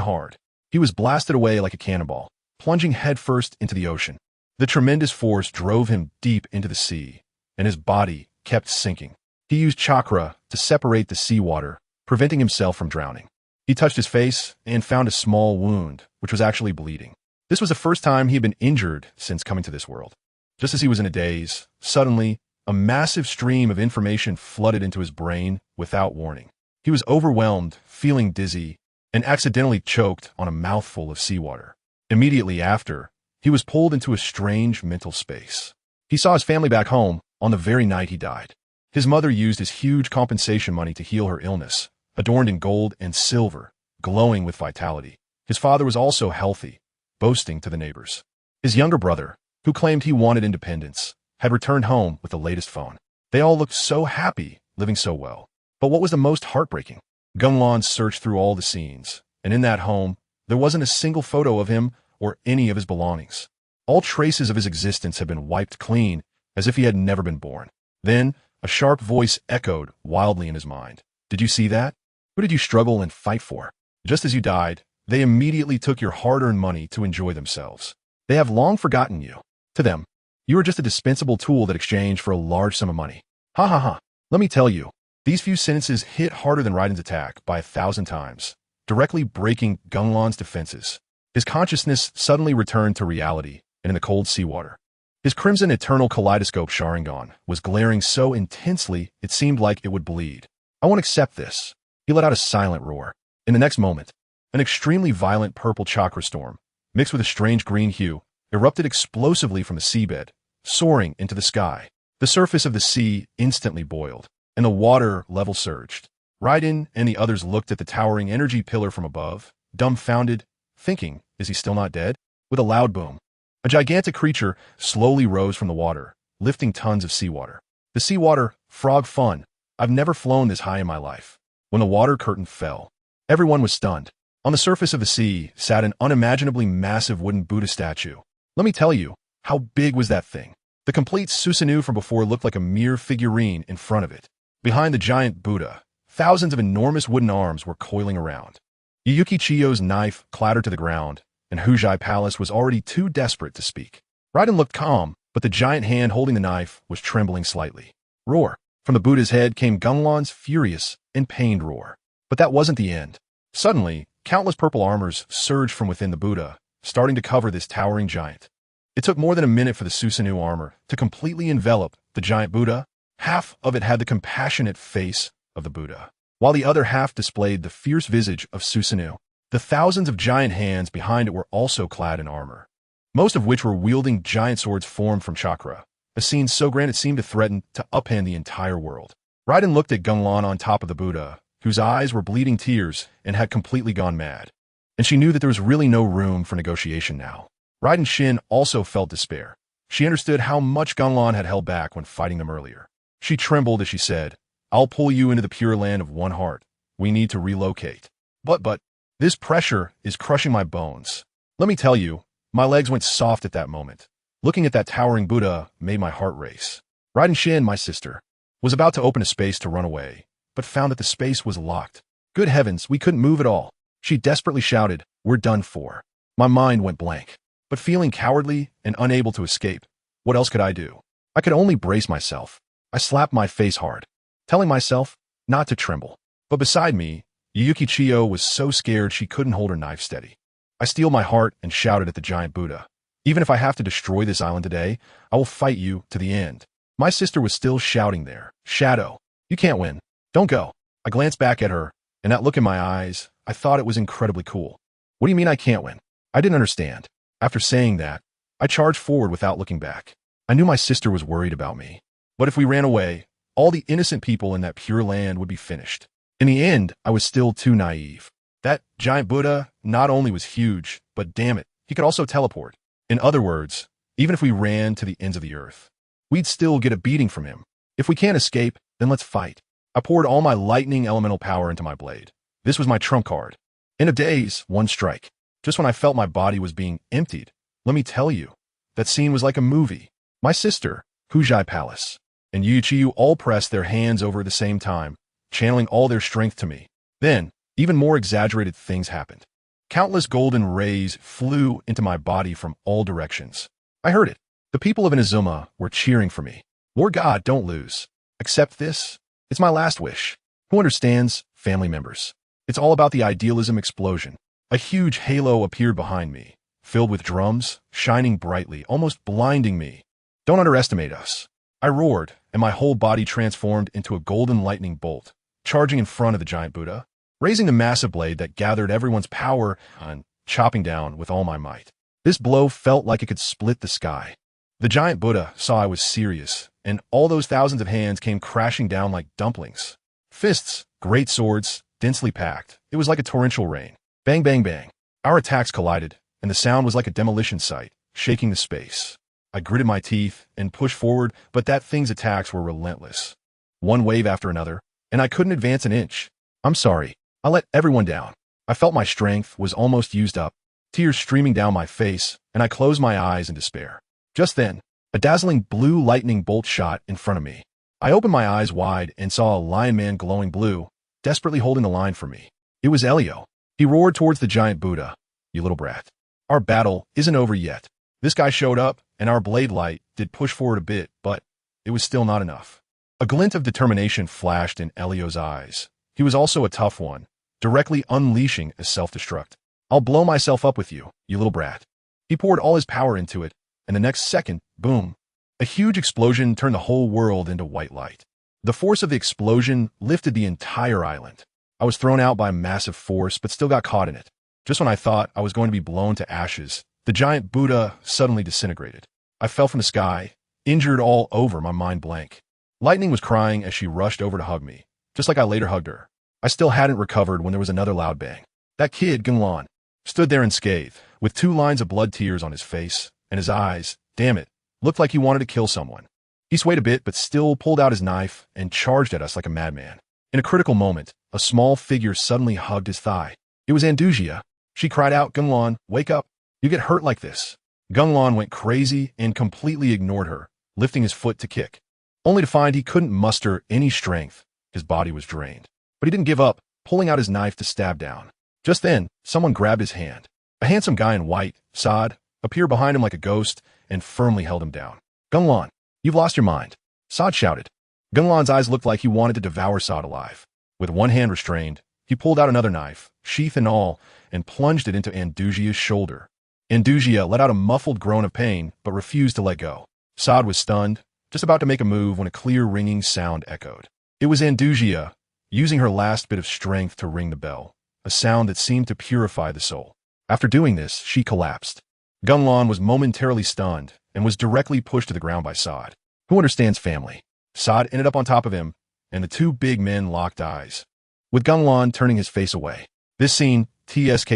hard. He was blasted away like a cannonball, plunging headfirst into the ocean. The tremendous force drove him deep into the sea, and his body kept sinking. He used chakra to separate the seawater, preventing himself from drowning. He touched his face and found a small wound, which was actually bleeding. This was the first time he had been injured since coming to this world. Just as he was in a daze, suddenly, a massive stream of information flooded into his brain without warning. He was overwhelmed, feeling dizzy, and accidentally choked on a mouthful of seawater. Immediately after, he was pulled into a strange mental space. He saw his family back home on the very night he died. His mother used his huge compensation money to heal her illness, adorned in gold and silver, glowing with vitality. His father was also healthy, boasting to the neighbors. His younger brother, who claimed he wanted independence, had returned home with the latest phone. They all looked so happy, living so well. But what was the most heartbreaking? Gunlan searched through all the scenes, and in that home, there wasn't a single photo of him or any of his belongings. All traces of his existence had been wiped clean, as if he had never been born. Then, a sharp voice echoed wildly in his mind. Did you see that? Who did you struggle and fight for? Just as you died, They immediately took your hard-earned money to enjoy themselves. They have long forgotten you. To them, you are just a dispensable tool that exchanged for a large sum of money. Ha ha ha. Let me tell you, these few sentences hit harder than Raiden's attack by 1,000 times, directly breaking Gunlan's defenses. His consciousness suddenly returned to reality and in the cold seawater. His crimson eternal kaleidoscope Sharingan was glaring so intensely it seemed like it would bleed. I won't accept this. He let out a silent roar. In the next moment, an extremely violent purple chakra storm, mixed with a strange green hue, erupted explosively from the seabed, soaring into the sky. The surface of the sea instantly boiled, and the water level surged. Raiden and the others looked at the towering energy pillar from above, dumbfounded, thinking, is he still not dead? With a loud boom, a gigantic creature slowly rose from the water, lifting tons of seawater. The seawater, frog fun. I've never flown this high in my life. When the water curtain fell, everyone was stunned. On the surface of the sea sat an unimaginably massive wooden Buddha statue. Let me tell you, how big was that thing? The complete Susanoo from before looked like a mere figurine in front of it. Behind the giant Buddha, thousands of enormous wooden arms were coiling around. Yukichiyo's knife clattered to the ground, and Hujai Palace was already too desperate to speak. Raiden looked calm, but the giant hand holding the knife was trembling slightly. Roar! From the Buddha's head came Gunlan's furious and pained roar. But that wasn't the end. Suddenly, countless purple armors surged from within the Buddha, starting to cover this towering giant. It took more than a minute for the Susanoo armor to completely envelop the giant Buddha. Half of it had the compassionate face of the Buddha, while the other half displayed the fierce visage of Susanoo. The thousands of giant hands behind it were also clad in armor, most of which were wielding giant swords formed from chakra, a scene so grand it seemed to threaten to upend the entire world. Raiden looked at Gunlan on top of the Buddha, whose eyes were bleeding tears and had completely gone mad. And she knew that there was really no room for negotiation now. Raiden Shin also felt despair. She understood how much Gunlan had held back when fighting them earlier. She trembled as she said, I'll pull you into the pure land of one heart. We need to relocate. But, this pressure is crushing my bones. Let me tell you, my legs went soft at that moment. Looking at that towering Buddha made my heart race. Raiden Shin, my sister, was about to open a space to run away, but found that the space was locked. Good heavens, we couldn't move at all. She desperately shouted, we're done for. My mind went blank. But feeling cowardly and unable to escape, what else could I do? I could only brace myself. I slapped my face hard, telling myself not to tremble. But beside me, Yukichiyo was so scared she couldn't hold her knife steady. I steeled my heart and shouted at the giant Buddha. Even if I have to destroy this island today, I will fight you to the end. My sister was still shouting there. Shadow, you can't win. Don't go. I glanced back at her, and that look in my eyes, I thought it was incredibly cool. What do you mean I can't win? I didn't understand. After saying that, I charged forward without looking back. I knew my sister was worried about me. But if we ran away, all the innocent people in that pure land would be finished. In the end, I was still too naive. That giant Buddha not only was huge, but damn it, he could also teleport. In other words, even if we ran to the ends of the earth, we'd still get a beating from him. If we can't escape, then let's fight. I poured all my lightning elemental power into my blade. This was my trump card. End of days, one strike. Just when I felt my body was being emptied, let me tell you, that scene was like a movie. My sister, Hujai Palace, and Yuichiyu all pressed their hands over at the same time, channeling all their strength to me. Then, even more exaggerated things happened. Countless golden rays flew into my body from all directions. I heard it. The people of Inazuma were cheering for me. War God, don't lose. Accept this. It's my last wish. Who understands? Family members. It's all about the idealism explosion. A huge halo appeared behind me, filled with drums, shining brightly, almost blinding me. Don't underestimate us. I roared, and my whole body transformed into a golden lightning bolt, charging in front of the giant Buddha, raising the massive blade that gathered everyone's power and chopping down with all my might. This blow felt like it could split the sky. The giant Buddha saw I was serious, and all those thousands of hands came crashing down like dumplings. Fists, great swords, densely packed. It was like a torrential rain. Bang, bang, bang. Our attacks collided, and the sound was like a demolition site, shaking the space. I gritted my teeth and pushed forward, but that thing's attacks were relentless. One wave after another, and I couldn't advance an inch. I'm sorry. I let everyone down. I felt my strength was almost used up, tears streaming down my face, and I closed my eyes in despair. Just then, a dazzling blue lightning bolt shot in front of me. I opened my eyes wide and saw a lion man glowing blue, desperately holding the line for me. It was Elio. He roared towards the giant Buddha. You little brat. Our battle isn't over yet. This guy showed up, and our blade light did push forward a bit, but it was still not enough. A glint of determination flashed in Elio's eyes. He was also a tough one, directly unleashing a self-destruct. I'll blow myself up with you, you little brat. He poured all his power into it, and the next second, boom. A huge explosion turned the whole world into white light. The force of the explosion lifted the entire island. I was thrown out by a massive force, but still got caught in it. Just when I thought I was going to be blown to ashes, the giant Buddha suddenly disintegrated. I fell from the sky, injured all over, my mind blank. Lightning was crying as she rushed over to hug me, just like I later hugged her. I still hadn't recovered when there was another loud bang. That kid, Geng stood there unscathed, with 2 lines of blood tears on his face, and his eyes, damn it, looked like he wanted to kill someone. He swayed a bit, but still pulled out his knife and charged at us like a madman. In a critical moment, a small figure suddenly hugged his thigh. It was Andusia. She cried out, Geng, wake up. You get hurt like this. Geng went crazy and completely ignored her, lifting his foot to kick, only to find he couldn't muster any strength. His body was drained. But he didn't give up, pulling out his knife to stab down. Just then, someone grabbed his hand. A handsome guy in white, Saad, appeared behind him like a ghost and firmly held him down. Geng, you've lost your mind. Saad shouted. Genglan's eyes looked like he wanted to devour Saad alive. With one hand restrained, he pulled out another knife, sheath and all, and plunged it into Andusia's shoulder. Andusia let out a muffled groan of pain, but refused to let go. Saad was stunned, just about to make a move when a clear ringing sound echoed. It was Andusia, using her last bit of strength to ring the bell, a sound that seemed to purify the soul. After doing this, she collapsed. Geng was momentarily stunned and was directly pushed to the ground by Saad. Who understands family? Saad ended up on top of him, and the 2 big men locked eyes, with Geng turning his face away. This scene, TSK,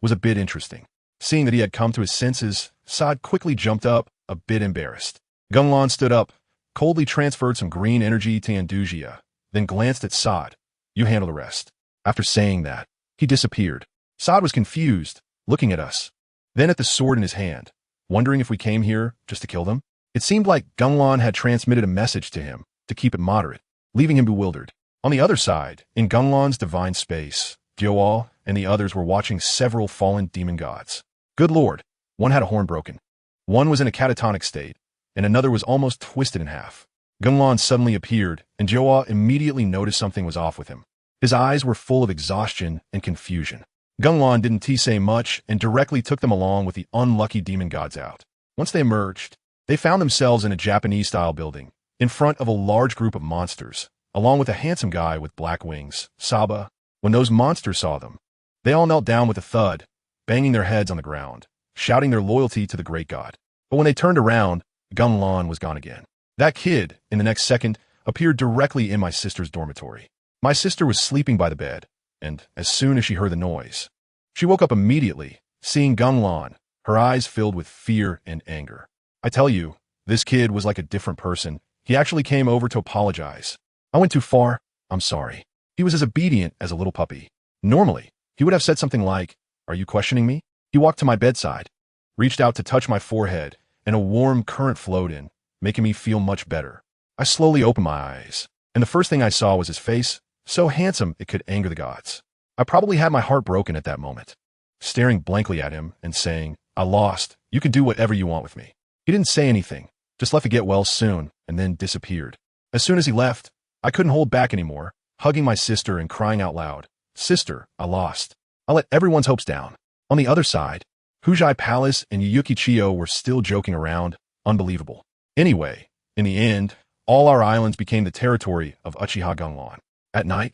was a bit interesting. Seeing that he had come to his senses, Saad quickly jumped up, a bit embarrassed. Geng stood up, coldly transferred some green energy to Andusia, then glanced at Saad. You handle the rest. After saying that, he disappeared. Saad was confused, looking at us, then at the sword in his hand, wondering if we came here just to kill them. It seemed like Geng had transmitted a message to him to keep it moderate, leaving him bewildered. On the other side, in Genglan's divine space, Gyoal and the others were watching several fallen demon gods. Good lord, one had a horn broken. One was in a catatonic state, and another was almost twisted in half. Geng suddenly appeared, and Gyoal immediately noticed something was off with him. His eyes were full of exhaustion and confusion. Geng didn't say much and directly took them along with the unlucky demon gods out. Once they emerged, they found themselves in a Japanese-style building, in front of a large group of monsters, along with a handsome guy with black wings, Saba. When those monsters saw them, they all knelt down with a thud, banging their heads on the ground, shouting their loyalty to the great god. But when they turned around, Geng was gone again. That kid, in the next second, appeared directly in my sister's dormitory. My sister was sleeping by the bed, and as soon as she heard the noise, she woke up immediately, seeing Geng, her eyes filled with fear and anger. I tell you, this kid was like a different person. He actually came over to apologize. I went too far. I'm sorry. He was as obedient as a little puppy. Normally, he would have said something like, Are you questioning me? He walked to my bedside, reached out to touch my forehead, and a warm current flowed in, making me feel much better. I slowly opened my eyes, and the first thing I saw was his face, so handsome it could anger the gods. I probably had my heart broken at that moment, staring blankly at him and saying, I lost. You can do whatever you want with me. He didn't say anything, just left to get well soon, and then disappeared. As soon as he left, I couldn't hold back anymore, hugging my sister and crying out loud, Sister, I lost. I let everyone's hopes down. On the other side, Hujai Palace and Yukichiyo were still joking around. Unbelievable. Anyway, in the end, all our islands became the territory of Uchiha Geng. At night,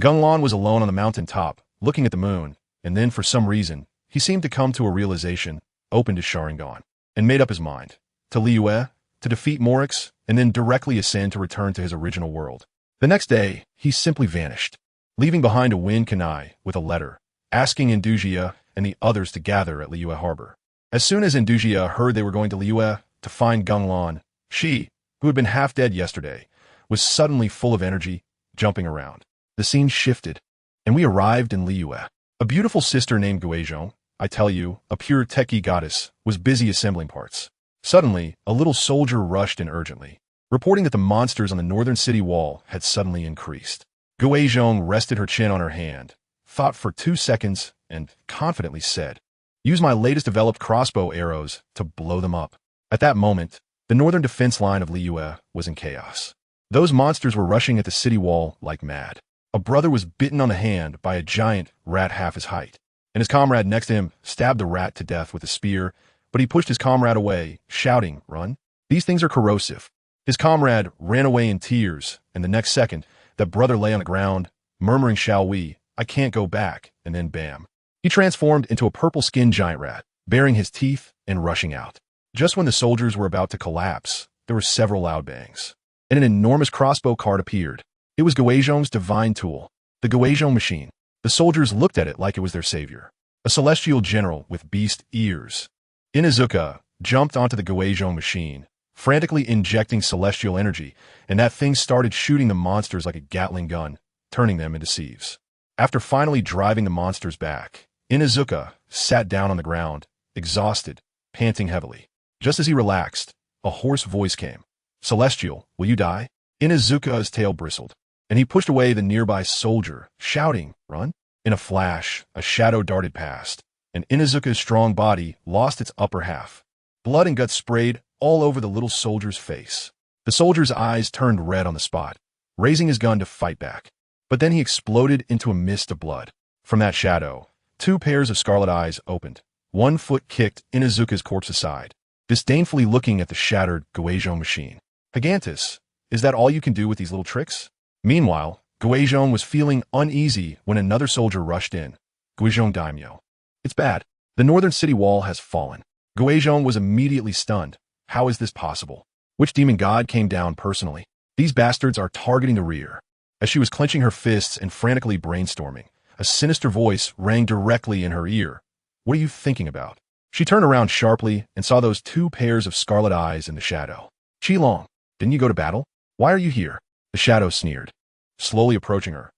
Geng was alone on the mountain top, looking at the moon, and then for some reason, he seemed to come to a realization, opened his Sharingan, and made up his mind to Liyue, to defeat Morix, and then directly ascend to return to his original world. The next day, he simply vanished, leaving behind a wind kanai with a letter, asking Andusia and the others to gather at Liyue Harbor. As soon as Andusia heard they were going to Liyue to find Geng, she, who had been half dead yesterday, was suddenly full of energy, jumping around. The scene shifted, and we arrived in Liyue. A beautiful sister named Guizhong, I tell you, a pure techie goddess, was busy assembling parts. Suddenly, a little soldier rushed in urgently, reporting that the monsters on the northern city wall had suddenly increased. Guizhong rested her chin on her hand, thought for 2 seconds, and confidently said, "Use my latest developed crossbow arrows to blow them up." At that moment, the northern defense line of Liyue was in chaos. Those monsters were rushing at the city wall like mad. A brother was bitten on the hand by a giant rat half his height, and his comrade next to him stabbed the rat to death with a spear, but he pushed his comrade away, shouting, "Run! These things are corrosive." His comrade ran away in tears, and the next second, that brother lay on the ground, murmuring, "Shall we? I can't go back," and then bam. He transformed into a purple-skinned giant rat, baring his teeth and rushing out. Just when the soldiers were about to collapse, there were several loud bangs, and an enormous crossbow cart appeared. It was Guizhong's divine tool, the Guizhong machine. The soldiers looked at it like it was their savior, a celestial general with beast ears. Inazuma jumped onto the Guizhong machine, frantically injecting celestial energy, and that thing started shooting the monsters like a Gatling gun, turning them into sieves. After finally driving the monsters back, Inazuma sat down on the ground, exhausted, panting heavily. Just as he relaxed, a hoarse voice came. "Celestial, will you die?" Inazuka's tail bristled, and he pushed away the nearby soldier, shouting, "Run!" In a flash, a shadow darted past, and Inazuka's strong body lost its upper half. Blood and guts sprayed all over the little soldier's face. The soldier's eyes turned red on the spot, raising his gun to fight back. But then he exploded into a mist of blood. From that shadow, 2 pairs of scarlet eyes opened. One foot kicked Inazuka's corpse aside, disdainfully looking at the shattered Guizhong machine. "Gigantus, is that all you can do with these little tricks?" Meanwhile, Guizhong was feeling uneasy when another soldier rushed in. "Guizhong Daimyo. It's bad. The northern city wall has fallen." Guizhong was immediately stunned. How is this possible? Which demon god came down personally? These bastards are targeting the rear. As she was clenching her fists and frantically brainstorming, a sinister voice rang directly in her ear. "What are you thinking about?" She turned around sharply and saw those 2 pairs of scarlet eyes in the shadow. "Qilong, didn't you go to battle? Why are you here?" The shadow sneered, slowly approaching her.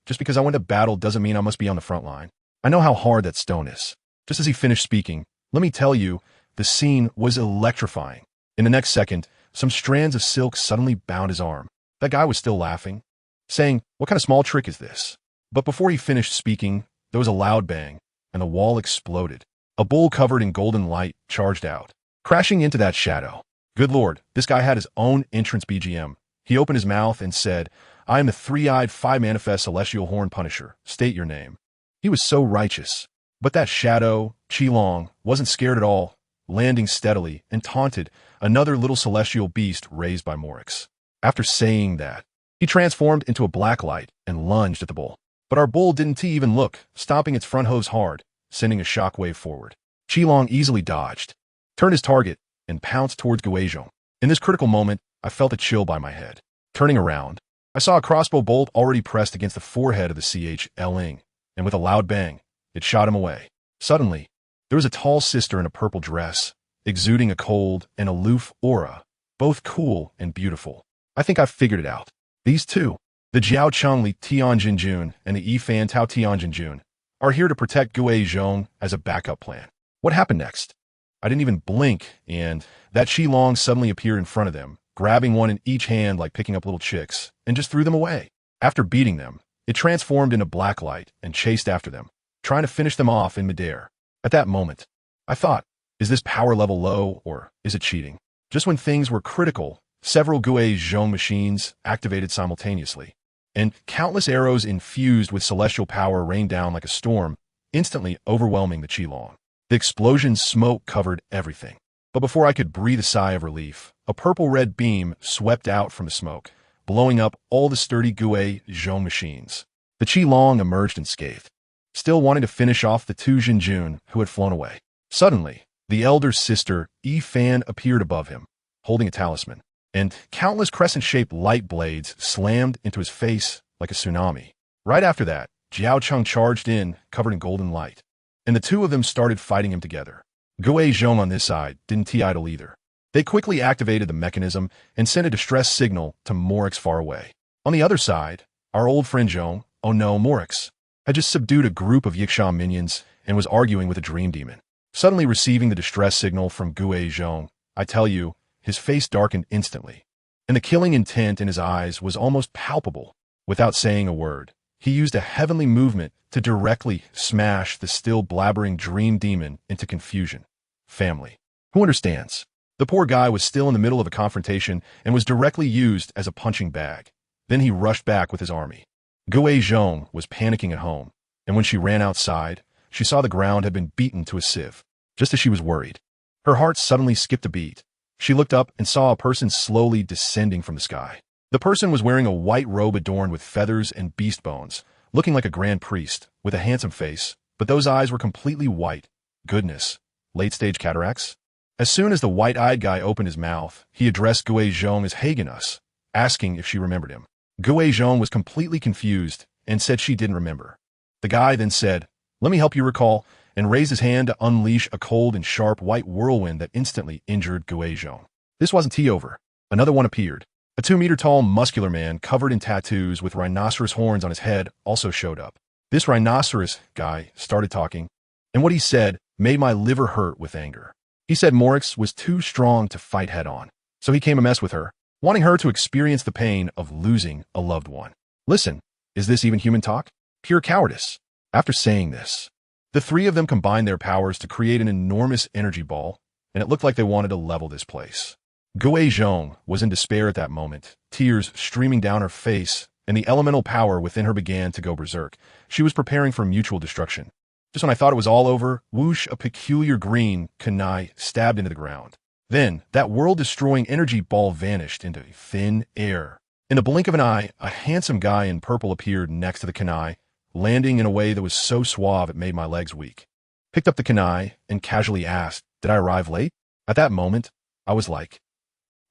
"Just because I went to battle doesn't mean I must be on the front line. I know how hard that stone is." Just as he finished speaking, let me tell you, the scene was electrifying. In the next second, some strands of silk suddenly bound his arm. That guy was still laughing, saying, "What kind of small trick is this?" But before he finished speaking, there was a loud bang, and the wall exploded. A bull covered in golden light charged out, crashing into that shadow. Good lord, this guy had his own entrance BGM. He opened his mouth and said, "I am the 3-eyed 5-manifest celestial horn punisher. State your name." He was so righteous. But that shadow, Qilong, wasn't scared at all, landing steadily and taunted another little celestial beast raised by Morix. After saying that, he transformed into a black light and lunged at the bull. But our bull didn't even look, stomping its front hooves hard, sending a shockwave forward. Qilong easily dodged, turned his target, and pounced towards Guizhong. In this critical moment, I felt a chill by my head. Turning around, I saw a crossbow bolt already pressed against the forehead of the CH-Ling, and with a loud bang, it shot him away. Suddenly, there was a tall sister in a purple dress, exuding a cold and aloof aura, both cool and beautiful. I think I've figured it out. These two, the Jiao Chengli Tianjinjun and the Yifan Tao Tianjinjun, are here to protect Guizhong as a backup plan. What happened next? I didn't even blink, and that Qilong suddenly appeared in front of them, grabbing one in each hand like picking up little chicks, and just threw them away. After beating them, it transformed into black light and chased after them, trying to finish them off in midair. At that moment, I thought, is this power level low, or is it cheating? Just when things were critical, several Guizhong machines activated simultaneously, and countless arrows infused with celestial power rained down like a storm, instantly overwhelming the Qilong. The explosion's smoke covered everything. But before I could breathe a sigh of relief, a purple-red beam swept out from the smoke, blowing up all the sturdy Guizhong machines. The Qilong emerged unscathed, still wanting to finish off the 2 Jinjun who had flown away. Suddenly, the elder sister, Yifan, appeared above him, holding a talisman, and countless crescent-shaped light blades slammed into his face like a tsunami. Right after that, Jiao Cheng charged in, covered in golden light, and the 2 of them started fighting him together. Guizhong on this side didn't idle either. They quickly activated the mechanism and sent a distress signal to Morix far away. On the other side, our old friend Zhong, oh no, Morix, had just subdued a group of Yiksha minions and was arguing with a dream demon. Suddenly receiving the distress signal from Guizhong, I tell you, his face darkened instantly, and the killing intent in his eyes was almost palpable. Without saying a word, he used a heavenly movement to directly smash the still blabbering dream demon into confusion. Family. Who understands? The poor guy was still in the middle of a confrontation and was directly used as a punching bag. Then he rushed back with his army. Geng was panicking at home, and when she ran outside, she saw the ground had been beaten to a sieve. Just as she was worried, her heart suddenly skipped a beat. She looked up and saw a person slowly descending from the sky. The person was wearing a white robe adorned with feathers and beast bones, looking like a grand priest, with a handsome face, but those eyes were completely white. Goodness. Late-stage cataracts? As soon as the white-eyed guy opened his mouth, he addressed Geng as Hagenus, asking if she remembered him. Geng was completely confused and said she didn't remember. The guy then said, "Let me help you recall," and raised his hand to unleash a cold and sharp white whirlwind that instantly injured Geng. This wasn't over. Another one appeared. A 2-meter-tall, muscular man covered in tattoos with rhinoceros horns on his head also showed up. This rhinoceros guy started talking, and what he said made my liver hurt with anger. He said Morix was too strong to fight head-on, so he came a mess with her, wanting her to experience the pain of losing a loved one. Listen, is this even human talk? Pure cowardice. After saying this, the three of them combined their powers to create an enormous energy ball, and it looked like they wanted to level this place. Geng was in despair at that moment, tears streaming down her face, and the elemental power within her began to go berserk. She was preparing for mutual destruction. Just when I thought it was all over, whoosh, a peculiar green kunai stabbed into the ground. Then, that world-destroying energy ball vanished into thin air. In a blink of an eye, a handsome guy in purple appeared next to the kunai, landing in a way that was so suave it made my legs weak. Picked up the kunai and casually asked, "Did I arrive late?" At that moment, I was like,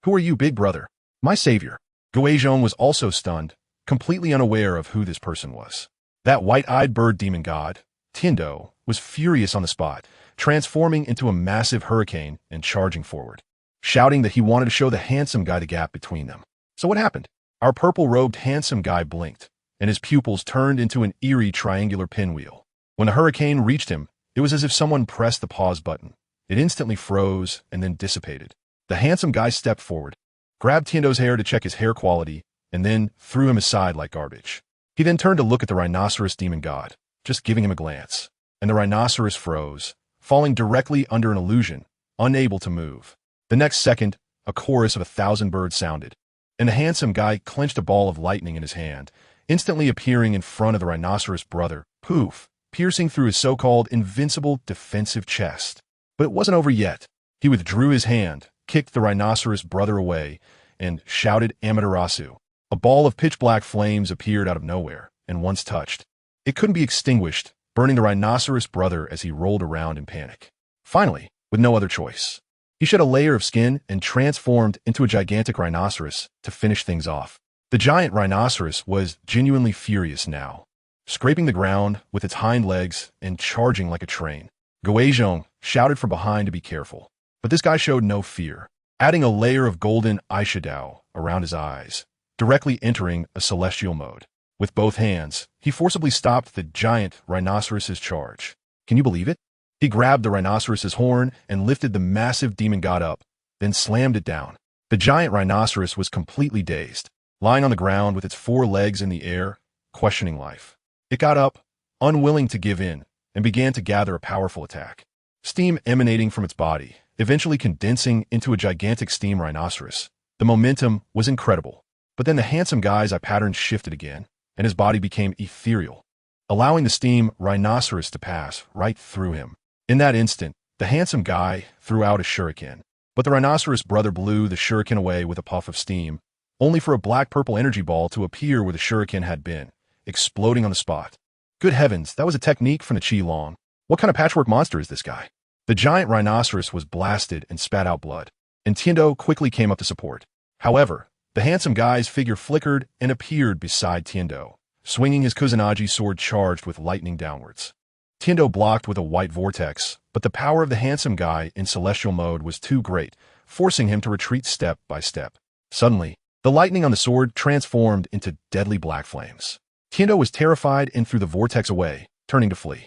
"Who are you, big brother? My savior." Geng was also stunned, completely unaware of who this person was. That white-eyed bird demon god, Tindo, was furious on the spot, transforming into a massive hurricane and charging forward, shouting that he wanted to show the handsome guy the gap between them. So what happened? Our purple-robed handsome guy blinked, and his pupils turned into an eerie triangular pinwheel. When the hurricane reached him, it was as if someone pressed the pause button. It instantly froze and then dissipated. The handsome guy stepped forward, grabbed Tindo's hair to check his hair quality, and then threw him aside like garbage. He then turned to look at the rhinoceros demon god, just giving him a glance, and the rhinoceros froze, falling directly under an illusion, unable to move. The next second, a chorus of 1,000 birds sounded, and the handsome guy clenched a ball of lightning in his hand, instantly appearing in front of the rhinoceros brother, poof, piercing through his so-called invincible defensive chest. But it wasn't over yet. He withdrew his hand, kicked the rhinoceros brother away, and shouted Amaterasu. A ball of pitch-black flames appeared out of nowhere, and once touched, it couldn't be extinguished, burning the rhinoceros brother as he rolled around in panic. Finally, with no other choice, he shed a layer of skin and transformed into a gigantic rhinoceros to finish things off. The giant rhinoceros was genuinely furious now, scraping the ground with its hind legs and charging like a train. Geng shouted from behind to be careful, but this guy showed no fear, adding a layer of golden eyeshadow around his eyes, directly entering a celestial mode. With both hands, he forcibly stopped the giant rhinoceros's charge. Can you believe it? He grabbed the rhinoceros's horn and lifted the massive demon god up, then slammed it down. The giant rhinoceros was completely dazed, lying on the ground with its 4 legs in the air, questioning life. It got up, unwilling to give in, and began to gather a powerful attack. Steam emanating from its body, eventually condensing into a gigantic steam rhinoceros. The momentum was incredible, but then the handsome guy's eye pattern shifted again, and his body became ethereal, allowing the steam rhinoceros to pass right through him. In that instant, the handsome guy threw out a shuriken, but the rhinoceros brother blew the shuriken away with a puff of steam, only for a black-purple energy ball to appear where the shuriken had been, exploding on the spot. Good heavens, that was a technique from the Qi-Long. What kind of patchwork monster is this guy? The giant rhinoceros was blasted and spat out blood, and Tindo quickly came up to support. However, the handsome guy's figure flickered and appeared beside Tindo, swinging his Kusanagi sword charged with lightning downwards. Tindo blocked with a white vortex, but the power of the handsome guy in celestial mode was too great, forcing him to retreat step by step. Suddenly, the lightning on the sword transformed into deadly black flames. Tindo was terrified and threw the vortex away, turning to flee.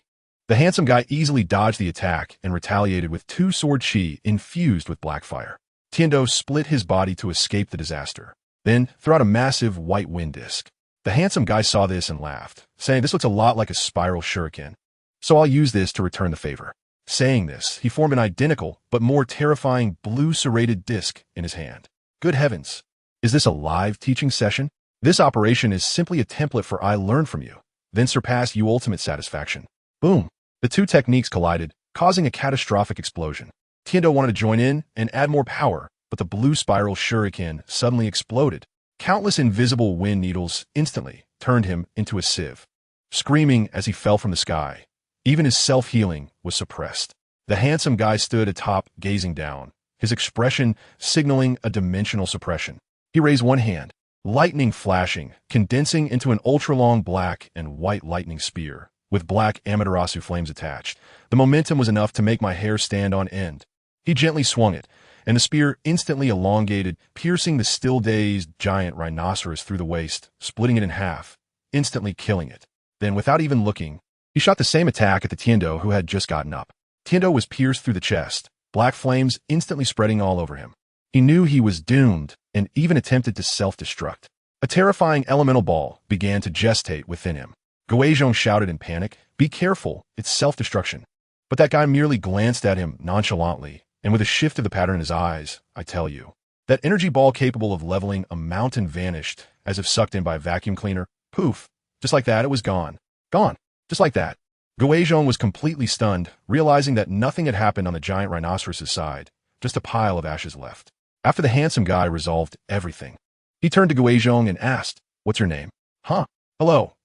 The handsome guy easily dodged the attack and retaliated with 2 sword chi infused with black fire. Tindo split his body to escape the disaster, then threw out a massive white wind disk. The handsome guy saw this and laughed, saying this looks a lot like a spiral shuriken, so I'll use this to return the favor. Saying this, he formed an identical but more terrifying blue serrated disc in his hand. Good heavens! Is this a live teaching session? This operation is simply a template for I learn from you, then surpass you ultimate satisfaction. Boom! The two techniques collided, causing a catastrophic explosion. Tiendo wanted to join in and add more power, but the blue spiral shuriken suddenly exploded. Countless invisible wind needles instantly turned him into a sieve. Screaming as he fell from the sky, even his self-healing was suppressed. The handsome guy stood atop, gazing down, his expression signaling a dimensional suppression. He raised one hand, lightning flashing, condensing into an ultra-long black and white lightning spear, with black Amaterasu flames attached. The momentum was enough to make my hair stand on end. He gently swung it, and the spear instantly elongated, piercing the still-dazed giant rhinoceros through the waist, splitting it in half, instantly killing it. Then, without even looking, he shot the same attack at the Tiendo who had just gotten up. Tiendo was pierced through the chest, black flames instantly spreading all over him. He knew he was doomed, and even attempted to self-destruct. A terrifying elemental ball began to gestate within him. Guizhong shouted in panic, "Be careful, it's self-destruction." But that guy merely glanced at him nonchalantly, and with a shift of the pattern in his eyes, I tell you, that energy ball capable of leveling a mountain vanished, as if sucked in by a vacuum cleaner. Poof! Just like that, it was gone. Gone. Just like that. Guizhong was completely stunned, realizing that nothing had happened on the giant rhinoceros's side, just a pile of ashes left. After the handsome guy resolved everything, he turned to Guizhong and asked, "What's your name?" "Huh? Hello,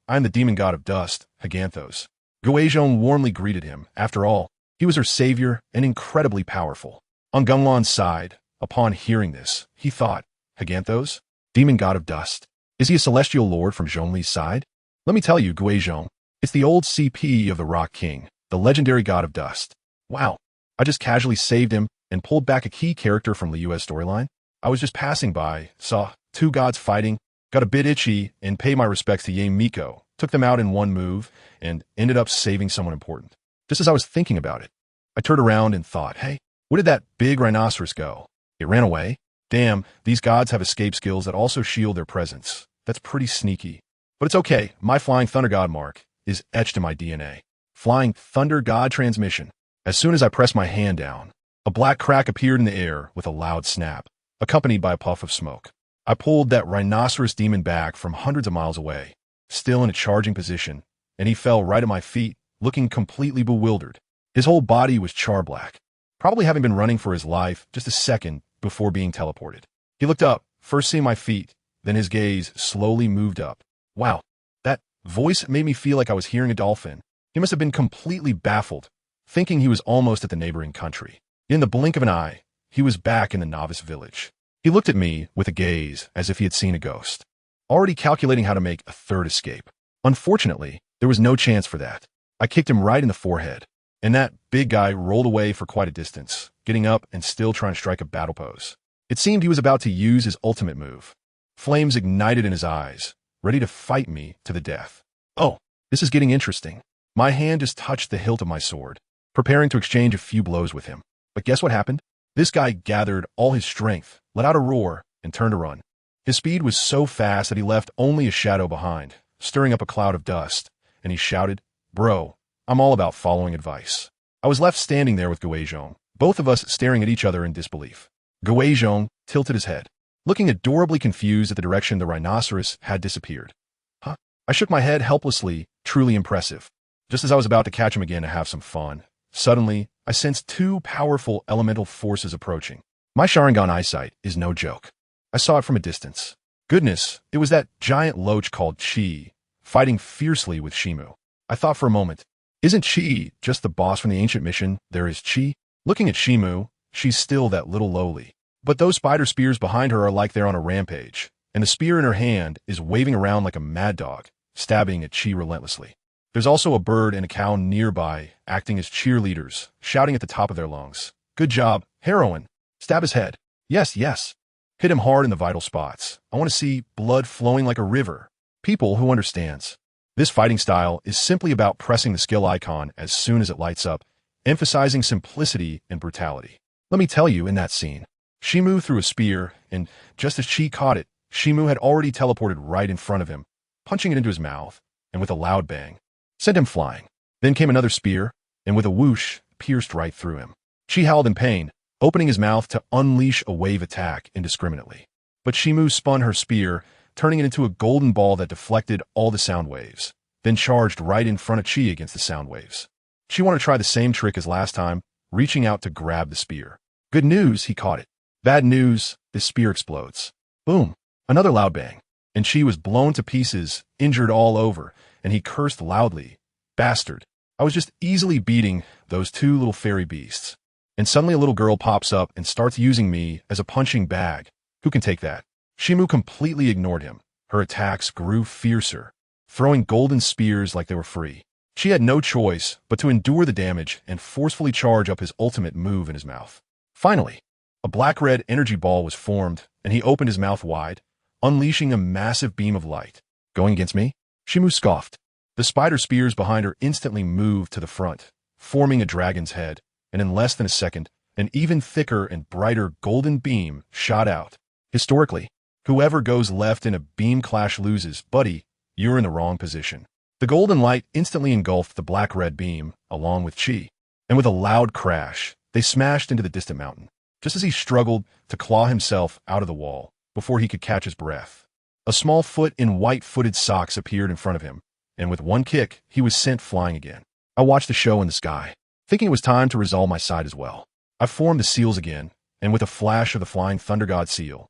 I am the demon god of dust, Haganthos." Guizhong warmly greeted him. After all, he was her savior and incredibly powerful. On Gengwan's side, upon hearing this, he thought, Haganthos? Demon god of dust? Is he a celestial lord from Zhongli's side? Let me tell you, Guizhong, it's the old CP of the Rock King, the legendary god of dust. Wow, I just casually saved him and pulled back a key character from Liyue's storyline. I was just passing by, saw two gods fighting, got a bit itchy, and paid my respects to Ye Miko, took them out in one move, and ended up saving someone important. Just as I was thinking about it, I turned around and thought, hey, where did that big rhinoceros go? It ran away? Damn, these gods have escape skills that also shield their presence. That's pretty sneaky. But it's okay, my Flying Thunder God mark is etched in my DNA. Flying Thunder God transmission. As soon as I pressed my hand down, a black crack appeared in the air with a loud snap, accompanied by a puff of smoke. I pulled that rhinoceros demon back from hundreds of miles away, still in a charging position, and he fell right at my feet, looking completely bewildered. His whole body was char-black, probably having been running for his life just a second before being teleported. He looked up, first seeing my feet, then his gaze slowly moved up. Wow, that voice made me feel like I was hearing a dolphin. He must have been completely baffled, thinking he was almost at the neighboring country. In the blink of an eye, he was back in the novice village. He looked at me with a gaze as if he had seen a ghost, already calculating how to make a third escape. Unfortunately, there was no chance for that. I kicked him right in the forehead, and that big guy rolled away for quite a distance, getting up and still trying to strike a battle pose. It seemed he was about to use his ultimate move. Flames ignited in his eyes, ready to fight me to the death. Oh, this is getting interesting. My hand just touched the hilt of my sword, preparing to exchange a few blows with him. But guess what happened? This guy gathered all his strength, let out a roar, and turned to run. His speed was so fast that he left only a shadow behind, stirring up a cloud of dust, and he shouted, "Bro, I'm all about following advice." I was left standing there with Guizhong, both of us staring at each other in disbelief. Guizhong tilted his head, looking adorably confused at the direction the rhinoceros had disappeared. Huh? I shook my head helplessly, truly impressive. Just as I was about to catch him again to have some fun, suddenly, I sensed two powerful elemental forces approaching. My Sharingan eyesight is no joke. I saw it from a distance. Goodness, it was that giant loach called Chi, fighting fiercely with Shimu. I thought for a moment, isn't Chi just the boss from the ancient mission, There is Chi? Looking at Shimu, she's still that little lowly. But those spider spears behind her are like they're on a rampage, and the spear in her hand is waving around like a mad dog, stabbing at Chi relentlessly. There's also a bird and a cow nearby, acting as cheerleaders, shouting at the top of their lungs. Good job, heroine. Stab his head. Yes, yes. Hit him hard in the vital spots. I want to see blood flowing like a river. People who understands. This fighting style is simply about pressing the skill icon as soon as it lights up, emphasizing simplicity and brutality. Let me tell you, in that scene, Shimu threw a spear, and just as Chi caught it, Shimu had already teleported right in front of him, punching it into his mouth, and with a loud bang, sent him flying. Then came another spear, and with a whoosh, pierced right through him. Chi howled in pain, opening his mouth to unleash a wave attack indiscriminately. But Shimu spun her spear, turning it into a golden ball that deflected all the sound waves, then charged right in front of Chi against the sound waves. Chi wanted to try the same trick as last time, reaching out to grab the spear. Good news, he caught it. Bad news, the spear explodes. Boom! Another loud bang, and Chi was blown to pieces, injured all over, and he cursed loudly. Bastard. I was just easily beating those two little fairy beasts. And suddenly a little girl pops up and starts using me as a punching bag. Who can take that? Shimu completely ignored him. Her attacks grew fiercer, throwing golden spears like they were free. She had no choice but to endure the damage and forcefully charge up his ultimate move in his mouth. Finally, a black-red energy ball was formed, and he opened his mouth wide, unleashing a massive beam of light. Going against me? Shimu scoffed. The spider spears behind her instantly moved to the front, forming a dragon's head, and in less than a second, an even thicker and brighter golden beam shot out. Historically, whoever goes left in a beam clash loses. Buddy, you're in the wrong position. The golden light instantly engulfed the black-red beam, along with Chi, and with a loud crash, they smashed into the distant mountain, just as he struggled to claw himself out of the wall before he could catch his breath. A small foot in white-footed socks appeared in front of him, and with one kick, he was sent flying again. I watched the show in the sky, thinking it was time to resolve my side as well. I formed the seals again, and with a flash of the flying thunder god seal,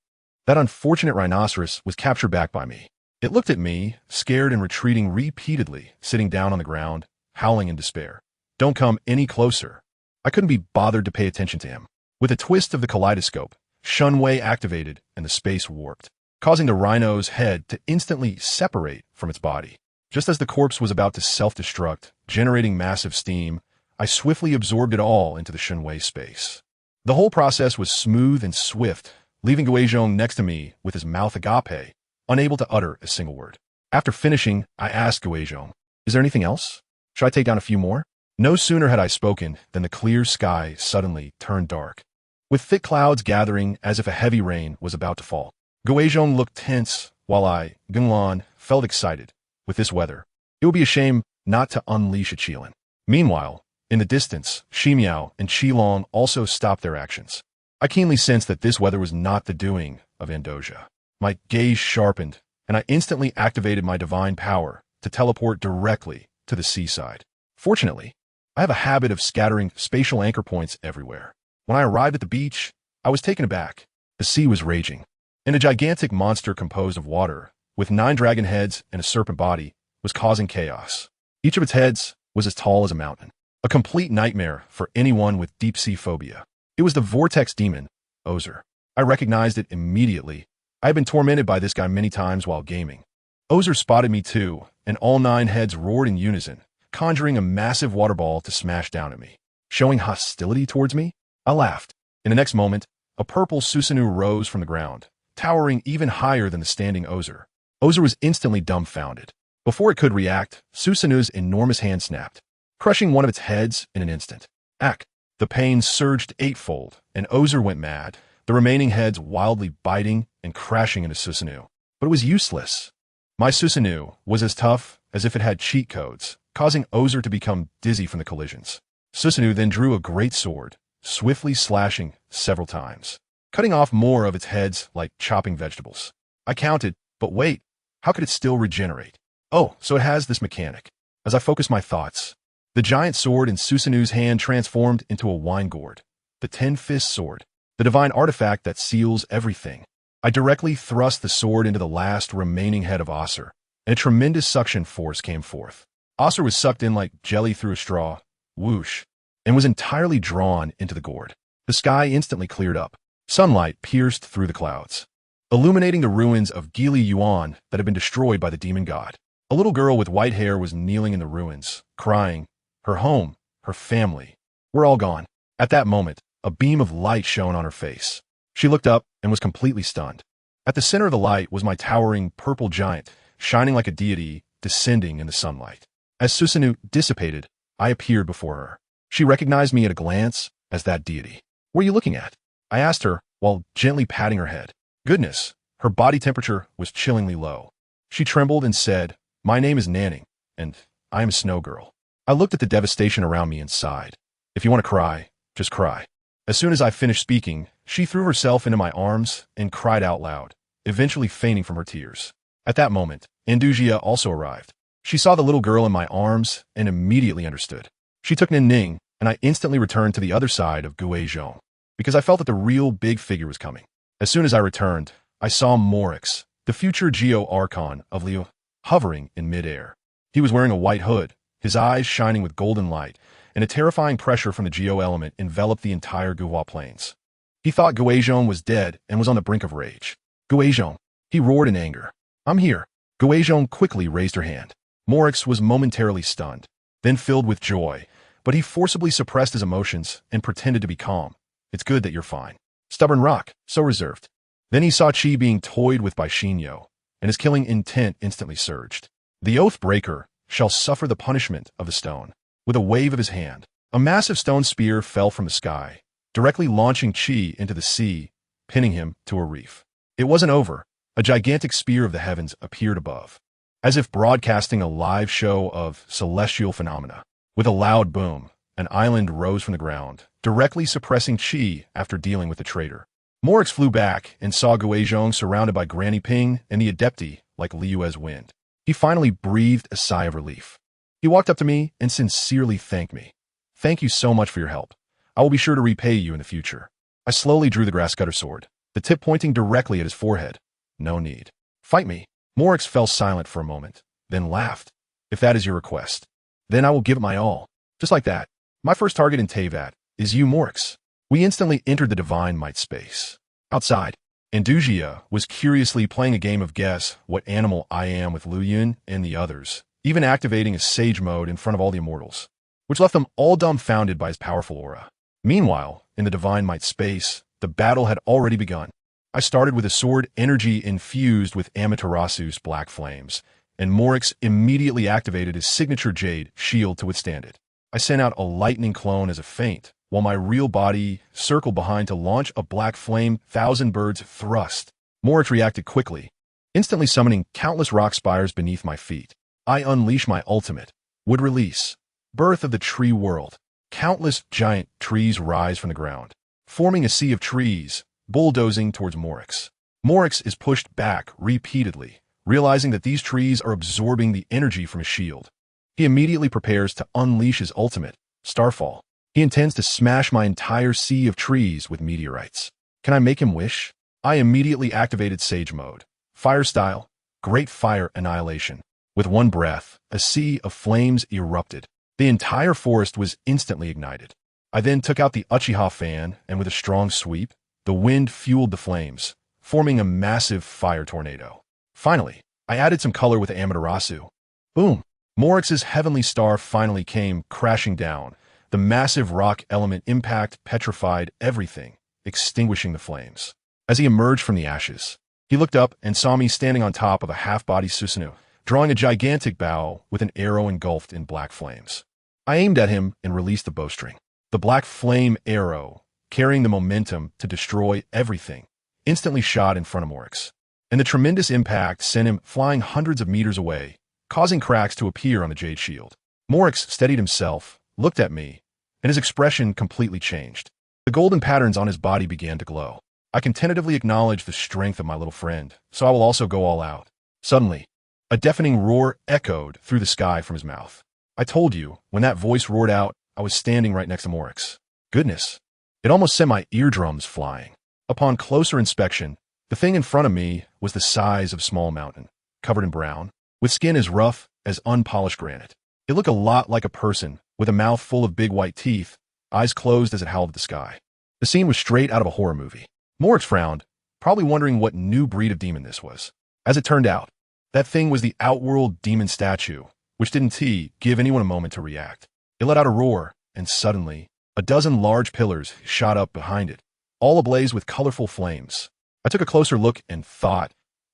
that unfortunate rhinoceros was captured back by me. It looked at me, scared and retreating repeatedly, sitting down on the ground, howling in despair. Don't come any closer. I couldn't be bothered to pay attention to him. With a twist of the kaleidoscope, Shunwei activated and the space warped, causing the rhino's head to instantly separate from its body. Just as the corpse was about to self-destruct, generating massive steam, I swiftly absorbed it all into the Shunwei space. The whole process was smooth and swift, leaving Guizhong next to me with his mouth agape, unable to utter a single word. After finishing, I asked Guizhong, "Is there anything else? Should I take down a few more?" No sooner had I spoken than the clear sky suddenly turned dark, with thick clouds gathering as if a heavy rain was about to fall. Guizhong looked tense, while I, Genglan, felt excited. With this weather, it would be a shame not to unleash a Qilin. Meanwhile, in the distance, Ximiao and Qilong also stopped their actions. I keenly sensed that this weather was not the doing of Andoja. My gaze sharpened, and I instantly activated my divine power to teleport directly to the seaside. Fortunately, I have a habit of scattering spatial anchor points everywhere. When I arrived at the beach, I was taken aback. The sea was raging, and a gigantic monster composed of water, with 9 dragon heads and a serpent body, was causing chaos. Each of its heads was as tall as a mountain, a complete nightmare for anyone with deep-sea phobia. It was the vortex demon, Ozer. I recognized it immediately. I had been tormented by this guy many times while gaming. Ozer spotted me too, and all 9 heads roared in unison, conjuring a massive water ball to smash down at me. Showing hostility towards me? I laughed. In the next moment, a purple Susanoo rose from the ground, towering even higher than the standing Ozer. Ozer was instantly dumbfounded. Before it could react, Susanoo's enormous hand snapped, crushing one of its heads in an instant. Ack! The pain surged 8-fold, and Ozer went mad, the remaining heads wildly biting and crashing into Susanoo. But it was useless. My Susanoo was as tough as if it had cheat codes, causing Ozer to become dizzy from the collisions. Susanoo then drew a great sword, swiftly slashing several times, cutting off more of its heads like chopping vegetables. I counted, but wait, how could it still regenerate? Oh, so it has this mechanic. As I focused my thoughts, the giant sword in Susanoo's hand transformed into a wine gourd, the 10-fist sword, the divine artifact that seals everything. I directly thrust the sword into the last remaining head of Ozer, and a tremendous suction force came forth. Ozer was sucked in like jelly through a straw, whoosh, and was entirely drawn into the gourd. The sky instantly cleared up. Sunlight pierced through the clouds, illuminating the ruins of Gili Yuan that had been destroyed by the demon god. A little girl with white hair was kneeling in the ruins, crying. Her home, her family, were all gone. At that moment, a beam of light shone on her face. She looked up and was completely stunned. At the center of the light was my towering purple giant, shining like a deity, descending in the sunlight. As Susanoo dissipated, I appeared before her. She recognized me at a glance as that deity. "What are you looking at?" I asked her while gently patting her head. Goodness, Her body temperature was chillingly low. She trembled and said, "My name is Nanning, and I am a snow girl." I looked at the devastation around me and sighed. If you want to cry, just cry. As soon as I finished speaking, she threw herself into my arms and cried out loud, eventually fainting from her tears. At that moment, Andugia also arrived. She saw the little girl in my arms and immediately understood. She took Ning, and I instantly returned to the other side of Guizhong, because I felt that the real big figure was coming. As soon as I returned, I saw Morix, the future Geo-Archon of Liyue, hovering in midair. He was wearing a white hood, his eyes shining with golden light, and a terrifying pressure from the Geo element enveloped the entire Guhua Plains. He thought Guizhong was dead and was on the brink of rage. "Guizhong," he roared in anger. "I'm here." Guizhong quickly raised her hand. Morix was momentarily stunned, then filled with joy, but he forcibly suppressed his emotions and pretended to be calm. "It's good that you're fine." Stubborn rock, so reserved. Then he saw Qi being toyed with by Xinyo, and his killing intent instantly surged. "The Oathbreaker shall suffer the punishment of the stone." With a wave of his hand, a massive stone spear fell from the sky, directly launching Qi into the sea, pinning him to a reef. It wasn't over. A gigantic spear of the heavens appeared above, as if broadcasting a live show of celestial phenomena. With a loud boom, an island rose from the ground, directly suppressing Qi after dealing with the traitor. Morix flew back and saw Guizhong surrounded by Granny Ping and the Adepti like Liyue's wind. He finally breathed a sigh of relief. He walked up to me and sincerely thanked me. "Thank you so much for your help. I will be sure to repay you in the future." I slowly drew the grass cutter sword, the tip pointing directly at his forehead. "No need. Fight me." Morix fell silent for a moment, then laughed. "If that is your request, then I will give it my all." Just like that, my first target in Teyvat is you, Morix. We instantly entered the divine might space. Outside, Andugia was curiously playing a game of guess what animal I am with Liyue and the others, even activating a sage mode in front of all the immortals, which left them all dumbfounded by his powerful aura. Meanwhile, in the divine might space, the battle had already begun. I started with a sword energy infused with Amaterasu's black flames, and Morix immediately activated his signature jade shield to withstand it. I sent out a lightning clone as a feint, while my real body circled behind to launch a black flame thousand birds thrust. Morix reacted quickly, instantly summoning countless rock spires beneath my feet. I unleash my ultimate. Would release. Birth of the tree world. Countless giant trees rise from the ground, forming a sea of trees, bulldozing towards Morix. Morix is pushed back repeatedly, realizing that these trees are absorbing the energy from his shield. He immediately prepares to unleash his ultimate, Starfall. He intends to smash my entire sea of trees with meteorites. Can I make him wish? I immediately activated Sage Mode. Fire style, Great Fire Annihilation. With one breath, a sea of flames erupted. The entire forest was instantly ignited. I then took out the Uchiha fan, and with a strong sweep, the wind fueled the flames, forming a massive fire tornado. Finally, I added some color with Amaterasu. Boom! Morix's heavenly star finally came crashing down. The massive rock element impact petrified everything, extinguishing the flames. As he emerged from the ashes, he looked up and saw me standing on top of a half-body Susanoo, drawing a gigantic bow with an arrow engulfed in black flames. I aimed at him and released the bowstring. The black flame arrow, carrying the momentum to destroy everything, instantly shot in front of Morix. And the tremendous impact sent him flying hundreds of meters away, causing cracks to appear on the jade shield. Morix steadied himself, looked at me, and his expression completely changed. The golden patterns on his body began to glow. I can tentatively acknowledge the strength of my little friend, so I will also go all out. Suddenly, a deafening roar echoed through the sky from his mouth. I told you, when that voice roared out, I was standing right next to Morix. Goodness, it almost sent my eardrums flying. Upon closer inspection, the thing in front of me was the size of a small mountain, covered in brown, with skin as rough as unpolished granite. It looked a lot like a person, with a mouth full of big white teeth, eyes closed as it howled at the sky. The scene was straight out of a horror movie. Morix frowned, probably wondering what new breed of demon this was. As it turned out, that thing was the Outworld demon statue, which didn't give anyone a moment to react. It let out a roar, and suddenly, a dozen large pillars shot up behind it, all ablaze with colorful flames. I took a closer look and thought,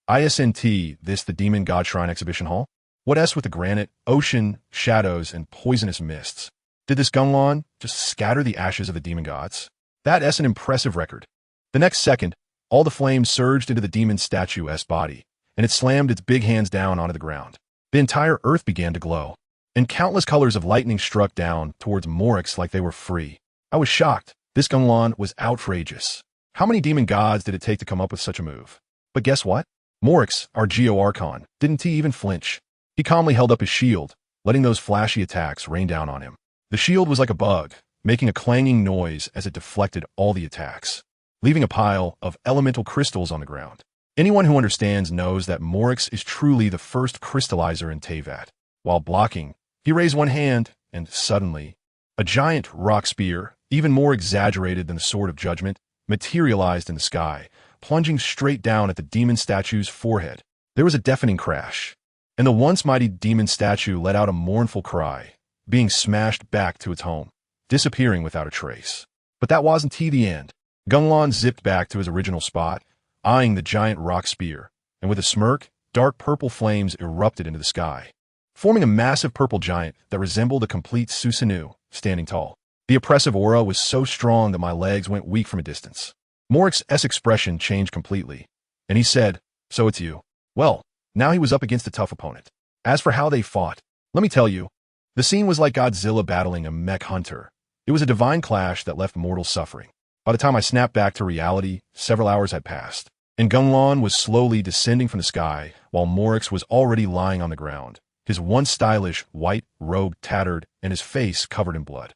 isn't this the Demon God Shrine Exhibition Hall? What else with the granite, ocean, shadows, and poisonous mists? Did this Gunglon just scatter the ashes of the demon gods? That is an impressive record. The next second, All the flames surged into the demon statue's body, and it slammed its big hands down onto the ground. The entire earth began to glow, and countless colors of lightning struck down towards Moryx like they were free. I was shocked. This Gunlon was outrageous. How many demon gods did it take to come up with such a move? But guess what? Moryx, our Geo-Archon, didn't even flinch. He calmly held up his shield, letting those flashy attacks rain down on him. The shield was like a bug, making a clanging noise as it deflected all the attacks, leaving a pile of elemental crystals on the ground. Anyone who understands knows that Moryx is truly the first crystallizer in Teyvat. While blocking, he raised one hand, and suddenly, a giant rock spear, even more exaggerated than the Sword of Judgment, materialized in the sky, plunging straight down at the demon statue's forehead. There was a deafening crash, and the once mighty demon statue let out a mournful cry, being smashed back to its home, disappearing without a trace. But that wasn't the end. Gunlon zipped back to his original spot, eyeing the giant rock spear, and with a smirk, dark purple flames erupted into the sky, forming a massive purple giant that resembled a complete Susanoo, standing tall. The oppressive aura was so strong that my legs went weak from a distance. Moryx's expression changed completely, and he said, "So it's you." Well, now he was up against a tough opponent. As for how they fought, let me tell you, the scene was like Godzilla battling a mech hunter. It was a divine clash that left mortals suffering. By the time I snapped back to reality, several hours had passed, and Gunlon was slowly descending from the sky, while Moryx was already lying on the ground, his once stylish white robe tattered and his face covered in blood.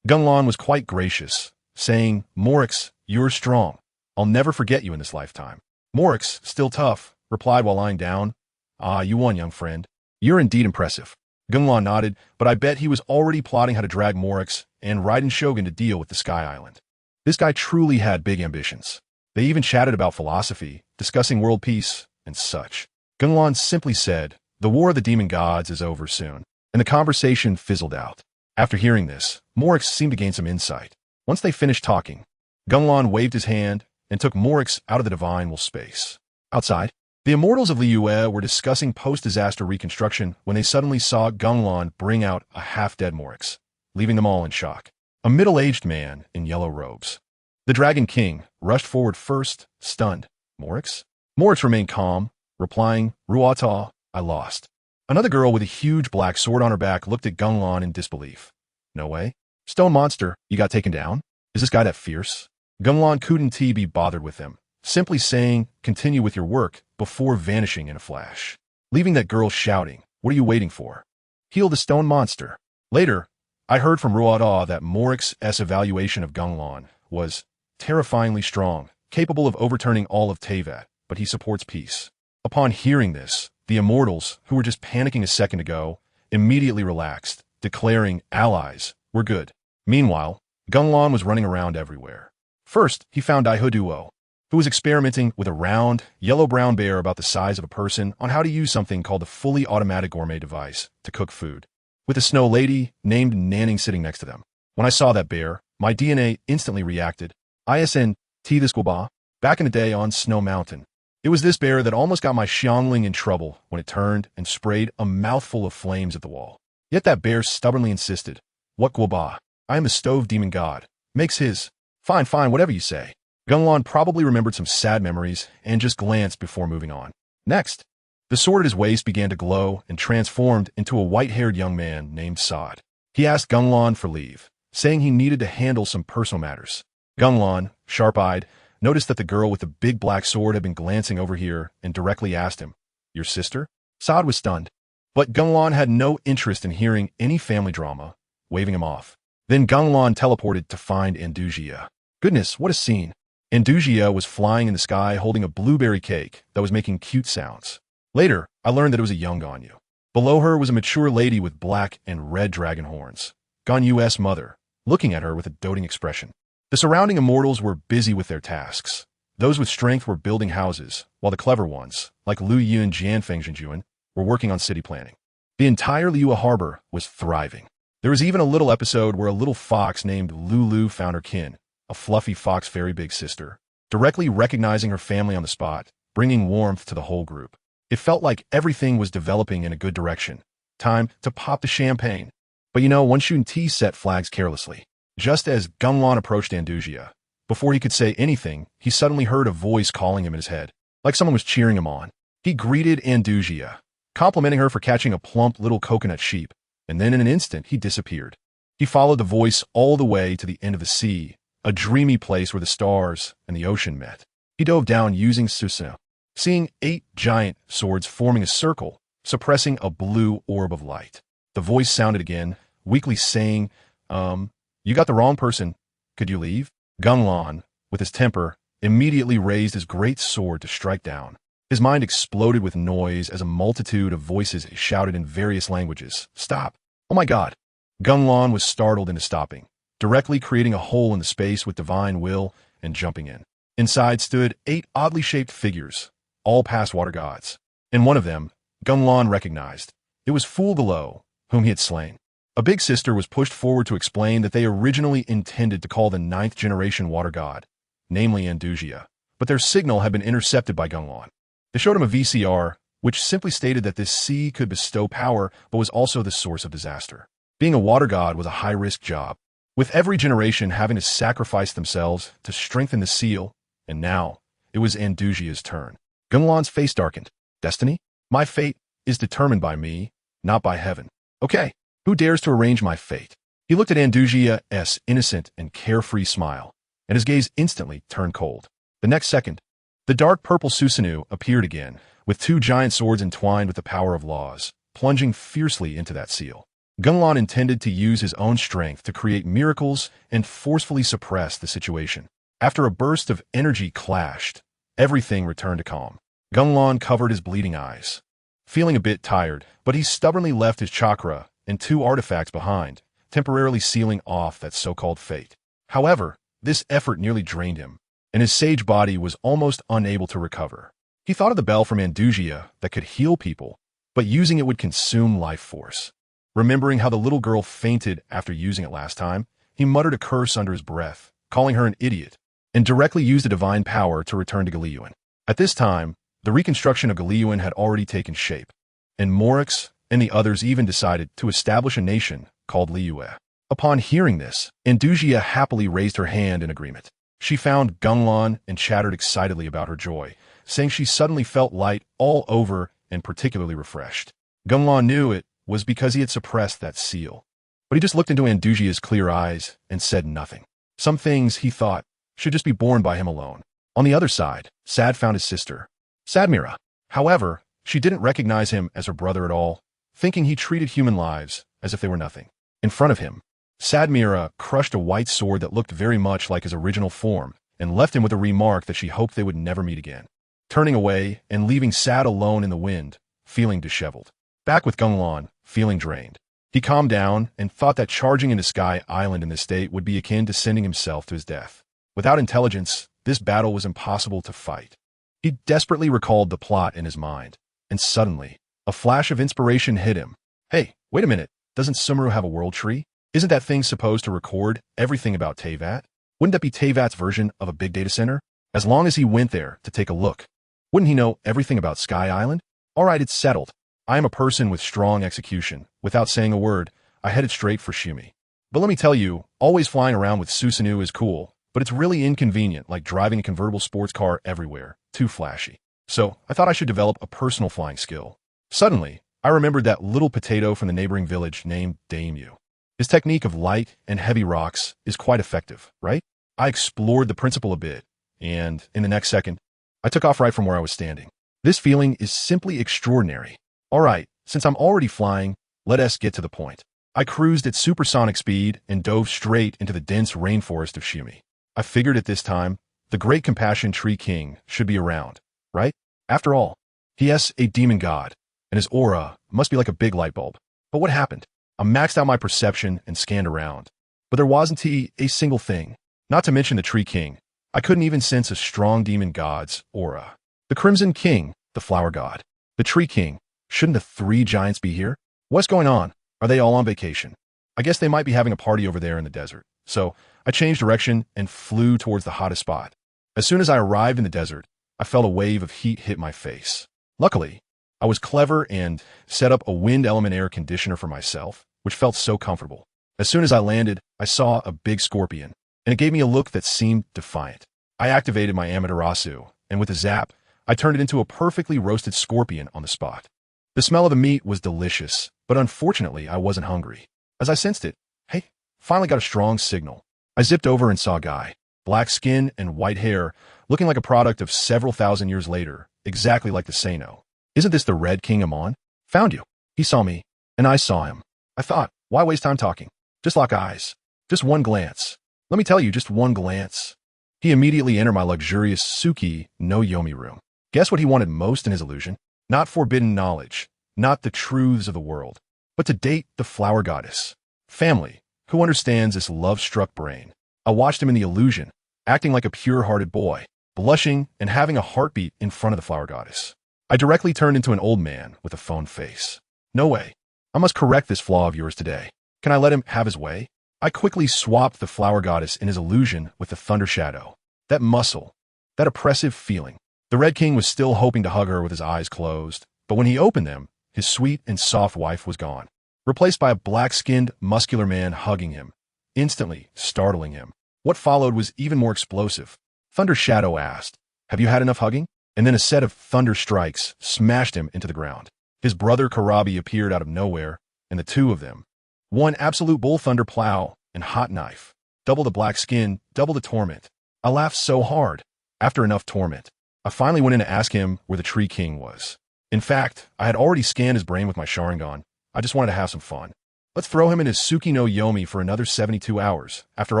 Gunlon was quite gracious, saying, "Moryx, you're strong. I'll never forget you in this lifetime." Moryx, still tough, replied while lying down, "Ah, you won, young friend. You're indeed impressive." Gunlon nodded, but I bet he was already plotting how to drag Moryx and Raiden Shogun to deal with the Sky Island. This guy truly had big ambitions. They even chatted about philosophy, discussing world peace, and such. Gunlon simply said, "The war of the demon gods is over soon," and the conversation fizzled out. After hearing this, Moryx seemed to gain some insight. Once they finished talking, Gunlon waved his hand and took Moryx out of the divine space. Outside, the immortals of Liyue were discussing post-disaster reconstruction when they suddenly saw Gunlon bring out a half-dead Moryx, leaving them all in shock. A middle-aged man in yellow robes. The Dragon King rushed forward first, stunned. "Moryx?" Moryx remained calm, replying, "Ruata, I lost." Another girl with a huge black sword on her back looked at Gunlon in disbelief. "No way. Stone monster, you got taken down? Is this guy that fierce?" Gunlon couldn't be bothered with him, simply saying, "Continue with your work," before vanishing in a flash, leaving that girl shouting, "What are you waiting for? Heal the stone monster." Later, I heard from Ruada that Moryx's evaluation of Gunlon was terrifyingly strong, capable of overturning all of Teyvat, but he supports peace. Upon hearing this, the immortals, who were just panicking a second ago, immediately relaxed, declaring, "Allies, we're good." Meanwhile, Gunlon was running around everywhere. First, he found Daihoduo, who was experimenting with a round, yellow-brown bear about the size of a person on how to use something called the fully automatic gourmet device to cook food, with a snow lady named Nanning sitting next to them. When I saw that bear, my DNA instantly reacted. ISN T this Guoba, back in the day on Snow Mountain. It was this bear that almost got my Xiangling in trouble when it turned and sprayed a mouthful of flames at the wall. Yet that bear stubbornly insisted, "What Guoba? I am the stove demon god." Makes his. Fine, whatever you say." Gunlon probably remembered some sad memories and just glanced before moving on. Next, the sword at his waist began to glow and transformed into a white-haired young man named Sod. He asked Gunlon for leave, saying he needed to handle some personal matters. Gunlon, sharp-eyed, noticed that the girl with the big black sword had been glancing over here and directly asked him, "Your sister?" Sod was stunned, but Gunlon had no interest in hearing any family drama, waving him off. Then Gunlon teleported to find Andugia. Goodness, what a scene. Andugia was flying in the sky holding a blueberry cake that was making cute sounds. Later, I learned that it was a young Ganyu. Below her was a mature lady with black and red dragon horns, Ganyu's mother, looking at her with a doting expression. The surrounding immortals were busy with their tasks. Those with strength were building houses, while the clever ones, like Liyue and Jianfengzhenjuan, were working on city planning. The entire Liyue harbor was thriving. There was even a little episode where a little fox named Lulu found her kin, a fluffy fox fairy big sister, directly recognizing her family on the spot, bringing warmth to the whole group. It felt like everything was developing in a good direction. Time to pop the champagne. But one shouldn't set flags carelessly. Just as Gunlon approached Andugia, Before he could say anything, he suddenly heard a voice calling him in his head, like someone was cheering him on. He greeted Andusia, complimenting her for catching a plump little coconut sheep, and then in an instant he disappeared. He followed the voice all the way to the end of the sea, a dreamy place where the stars and the ocean met. He dove down using Susanoo, seeing 8 giant swords forming a circle, suppressing a blue orb of light. The voice sounded again, weakly saying, you got the wrong person. Could you leave? Geng, with his temper, immediately raised his great sword to strike down. His mind exploded with noise as a multitude of voices shouted in various languages, "Stop! Oh my God!" Geng was startled into stopping, directly creating a hole in the space with divine will and jumping in. Inside stood 8 oddly shaped figures, all past water gods. In one of them, Geng recognized. It was Fool below, whom he had slain. A big sister was pushed forward to explain that they originally intended to call the 9th generation water god, namely Andusia, but their signal had been intercepted by Geng. They showed him a VCR, which simply stated that this sea could bestow power but was also the source of disaster. Being a water god was a high-risk job, with every generation having to sacrifice themselves to strengthen the seal, and now it was Andusia's turn. Geng's face darkened. Destiny? My fate is determined by me, not by heaven. Okay, who dares to arrange my fate? He looked at Andusia's innocent and carefree smile, and his gaze instantly turned cold. The next second, the dark purple Susanoo appeared again, with 2 giant swords entwined with the power of laws, plunging fiercely into that seal. Geng intended to use his own strength to create miracles and forcefully suppress the situation. After a burst of energy clashed, everything returned to calm. Geng covered his bleeding eyes, feeling a bit tired, but he stubbornly left his chakra and 2 artifacts behind, temporarily sealing off that so-called fate. However, this effort nearly drained him, and his sage body was almost unable to recover. He thought of the bell from Andusia that could heal people, but using it would consume life force. Remembering how the little girl fainted after using it last time, he muttered a curse under his breath, calling her an idiot, and directly used the divine power to return to Liyue. At this time, the reconstruction of Liyue had already taken shape, and Morix and the others even decided to establish a nation called Liyue. Upon hearing this, Andusia happily raised her hand in agreement. She found Geng and chattered excitedly about her joy, saying she suddenly felt light all over and particularly refreshed. Geng knew it was because he had suppressed that seal, but he just looked into Andusia's clear eyes and said nothing. Some things, he thought, should just be borne by him alone. On the other side, Sad found his sister, Sadmira. However, she didn't recognize him as her brother at all, thinking he treated human lives as if they were nothing. In front of him, Sadmira crushed a white sword that looked very much like his original form and left him with a remark that she hoped they would never meet again, turning away and leaving Sad alone in the wind, feeling disheveled. Back with Geng, feeling drained. He calmed down and thought that charging into Sky Island in this state would be akin to sending himself to his death. Without intelligence, this battle was impossible to fight. He desperately recalled the plot in his mind, and suddenly, a flash of inspiration hit him. Hey, wait a minute, doesn't Sumeru have a world tree? Isn't that thing supposed to record everything about Teyvat? Wouldn't that be Teyvat's version of a big data center? As long as he went there to take a look, wouldn't he know everything about Sky Island? All right, it's settled. I am a person with strong execution. Without saying a word, I headed straight for Shumi. But let me tell you, always flying around with Susanoo is cool, but it's really inconvenient, like driving a convertible sports car everywhere. Too flashy. So I thought I should develop a personal flying skill. Suddenly, I remembered that little potato from the neighboring village named Daimyu. His technique of light and heavy rocks is quite effective, right? I explored the principle a bit, and in the next second, I took off right from where I was standing. This feeling is simply extraordinary. All right, since I'm already flying, let us get to the point. I cruised at supersonic speed and dove straight into the dense rainforest of Shumi. I figured at this time, the Great Compassion Tree King should be around, right? After all, he is a demon god, and his aura must be like a big light bulb. But what happened? I maxed out my perception and scanned around, but there wasn't a single thing. Not to mention the Tree King. I couldn't even sense a strong demon god's aura. The Crimson King, the flower god. The Tree King. Shouldn't the 3 giants be here? What's going on? Are they all on vacation? I guess they might be having a party over there in the desert. So I changed direction and flew towards the hottest spot. As soon as I arrived in the desert, I felt a wave of heat hit my face. Luckily, I was clever and set up a wind element air conditioner for myself, which felt so comfortable. As soon as I landed, I saw a big scorpion. and it gave me a look that seemed defiant. I activated my Amaterasu, and with a zap, I turned it into a perfectly roasted scorpion on the spot. The smell of the meat was delicious, but unfortunately I wasn't hungry. As I sensed it, hey, finally got a strong signal. I zipped over and saw a guy, black skin and white hair, looking like a product of several thousand years later, exactly like the Susanoo. Isn't this the Red King Amon? Found you. He saw me, and I saw him. I thought, why waste time talking? Just lock eyes. Just one glance. Let me tell you, just one glance. He immediately entered my luxurious Suki no Yomi room. Guess what he wanted most in his illusion? Not forbidden knowledge, not the truths of the world, but to date the flower goddess. Family, who understands this love-struck brain. I watched him in the illusion, acting like a pure-hearted boy, blushing and having a heartbeat in front of the flower goddess. I directly turned into an old man with a phone face. No way. I must correct this flaw of yours today. Can I let him have his way? I quickly swapped the flower goddess in his illusion with the thunder shadow. That muscle, that oppressive feeling. The Red King was still hoping to hug her with his eyes closed, but when he opened them, his sweet and soft wife was gone, replaced by a black-skinned, muscular man hugging him, instantly startling him. What followed was even more explosive. Thunder Shadow asked, "Have you had enough hugging?" And then a set of thunder strikes smashed him into the ground. His brother Karabi appeared out of nowhere, and the two of them, one absolute bull thunder plow and hot knife. Double the black skin, double the torment. I laughed so hard. After enough torment, I finally went in to ask him where the Tree King was. In fact, I had already scanned his brain with my Sharingan. I just wanted to have some fun. Let's throw him in his Suki no Yomi for another 72 hours. After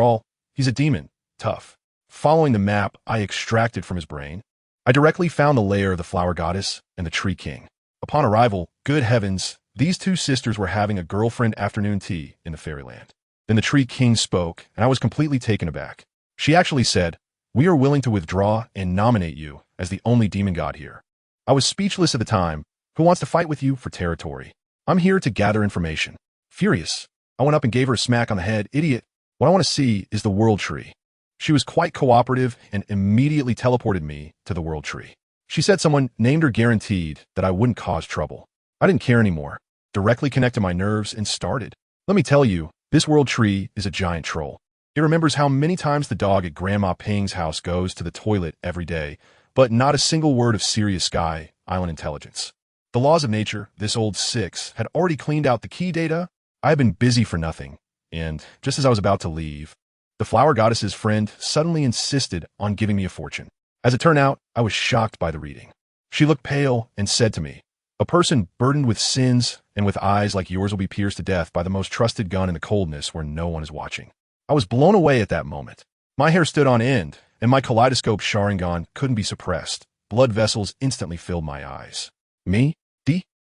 all, he's a demon. Tough. Following the map I extracted from his brain, I directly found the lair of the Flower Goddess and the Tree King. Upon arrival, good heavens, these two sisters were having a girlfriend afternoon tea in the fairyland. Then the Tree King spoke, and I was completely taken aback. She actually said, "We are willing to withdraw and nominate you as the only demon god here." I was speechless at the time. Who wants to fight with you for territory? I'm here to gather information. Furious, I went up and gave her a smack on the head. Idiot, what I want to see is the World Tree. She was quite cooperative and immediately teleported me to the World Tree. She said someone named her guaranteed that I wouldn't cause trouble. I didn't care anymore. Directly connected my nerves and started. Let me tell you, this World Tree is a giant troll. It remembers how many times the dog at Grandma Ping's house goes to the toilet every day, but not a single word of Sirius Sky Island intelligence. The laws of nature, this old six, had already cleaned out the key data. I had been busy for nothing, and just as I was about to leave, the Flower Goddess's friend suddenly insisted on giving me a fortune. As it turned out, I was shocked by the reading. She looked pale and said to me, "A person burdened with sins and with eyes like yours will be pierced to death by the most trusted gun in the coldness where no one is watching." I was blown away at that moment. My hair stood on end, and my kaleidoscope Sharingan couldn't be suppressed. Blood vessels instantly filled my eyes. Me?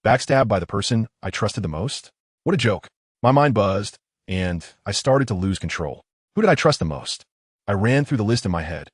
Backstabbed by the person I trusted the most? What a joke. My mind buzzed, and I started to lose control. Who did I trust the most? I ran through the list in my head.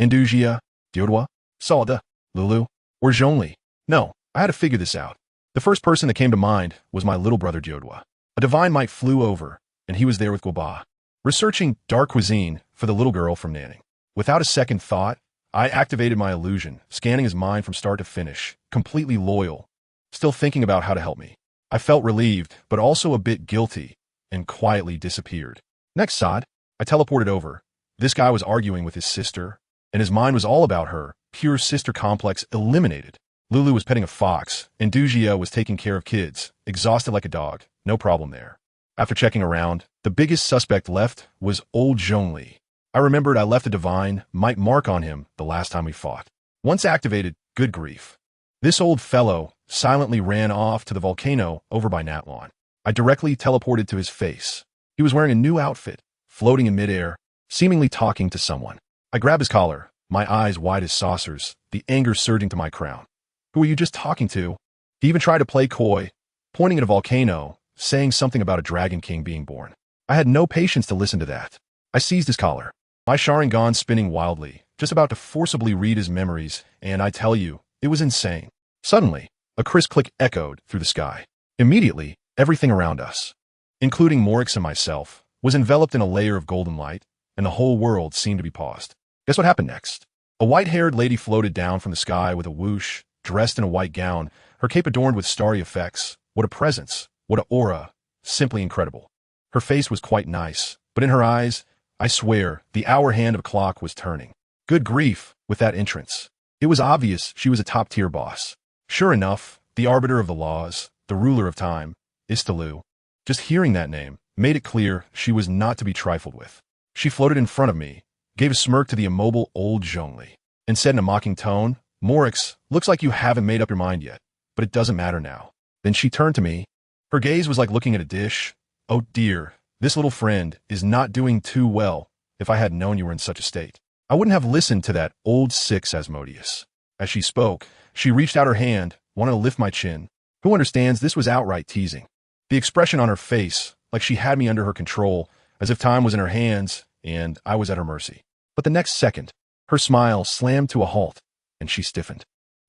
Indugia, Diodwa, Salda, Lulu, or Zhongli. No, I had to figure this out. The first person that came to mind was my little brother Diodwa. A divine might flew over, and he was there with Guoba, researching dark cuisine for the little girl from Nanning. Without a second thought, I activated my illusion, scanning his mind from start to finish, completely loyal, still thinking about how to help me. I felt relieved, but also a bit guilty, and quietly disappeared. Next Sod, I teleported over. This guy was arguing with his sister, and his mind was all about her, pure sister complex eliminated. Lulu was petting a fox, and Dugia was taking care of kids, exhausted like a dog, no problem there. After checking around, the biggest suspect left was old Zhongli. I remembered I left a divine might mark on him the last time we fought. Once activated, good grief. This old fellow silently ran off to the volcano over by Natlawn. I directly teleported to his face. He was wearing a new outfit, floating in midair, seemingly talking to someone. I grabbed his collar, my eyes wide as saucers, the anger surging to my crown. Who are you just talking to? He even tried to play coy, pointing at a volcano, saying something about a Dragon King being born. I had no patience to listen to that. I seized his collar, my Sharingan spinning wildly, just about to forcibly read his memories, and I tell you, it was insane. Suddenly, a crisp click echoed through the sky. Immediately, everything around us, including Morix and myself, was enveloped in a layer of golden light, and the whole world seemed to be paused. Guess what happened next? A white-haired lady floated down from the sky with a whoosh, dressed in a white gown, her cape adorned with starry effects. What a presence, what an aura, simply incredible. Her face was quite nice, but in her eyes, I swear, the hour hand of a clock was turning. Good grief, with that entrance. It was obvious she was a top-tier boss. Sure enough, the arbiter of the laws, the ruler of time, Susanoo. Just hearing that name made it clear she was not to be trifled with. She floated in front of me, gave a smirk to the immobile old Zhongli, and said in a mocking tone, "Morix, looks like you haven't made up your mind yet, but it doesn't matter now." Then she turned to me. Her gaze was like looking at a dish. "Oh dear, this little friend is not doing too well. If I had known you were in such a state, I wouldn't have listened to that old six Asmodeus." As she spoke, she reached out her hand, wanted to lift my chin. Who understands this was outright teasing? The expression on her face, like she had me under her control, as if time was in her hands and I was at her mercy. But the next second, her smile slammed to a halt, and she stiffened.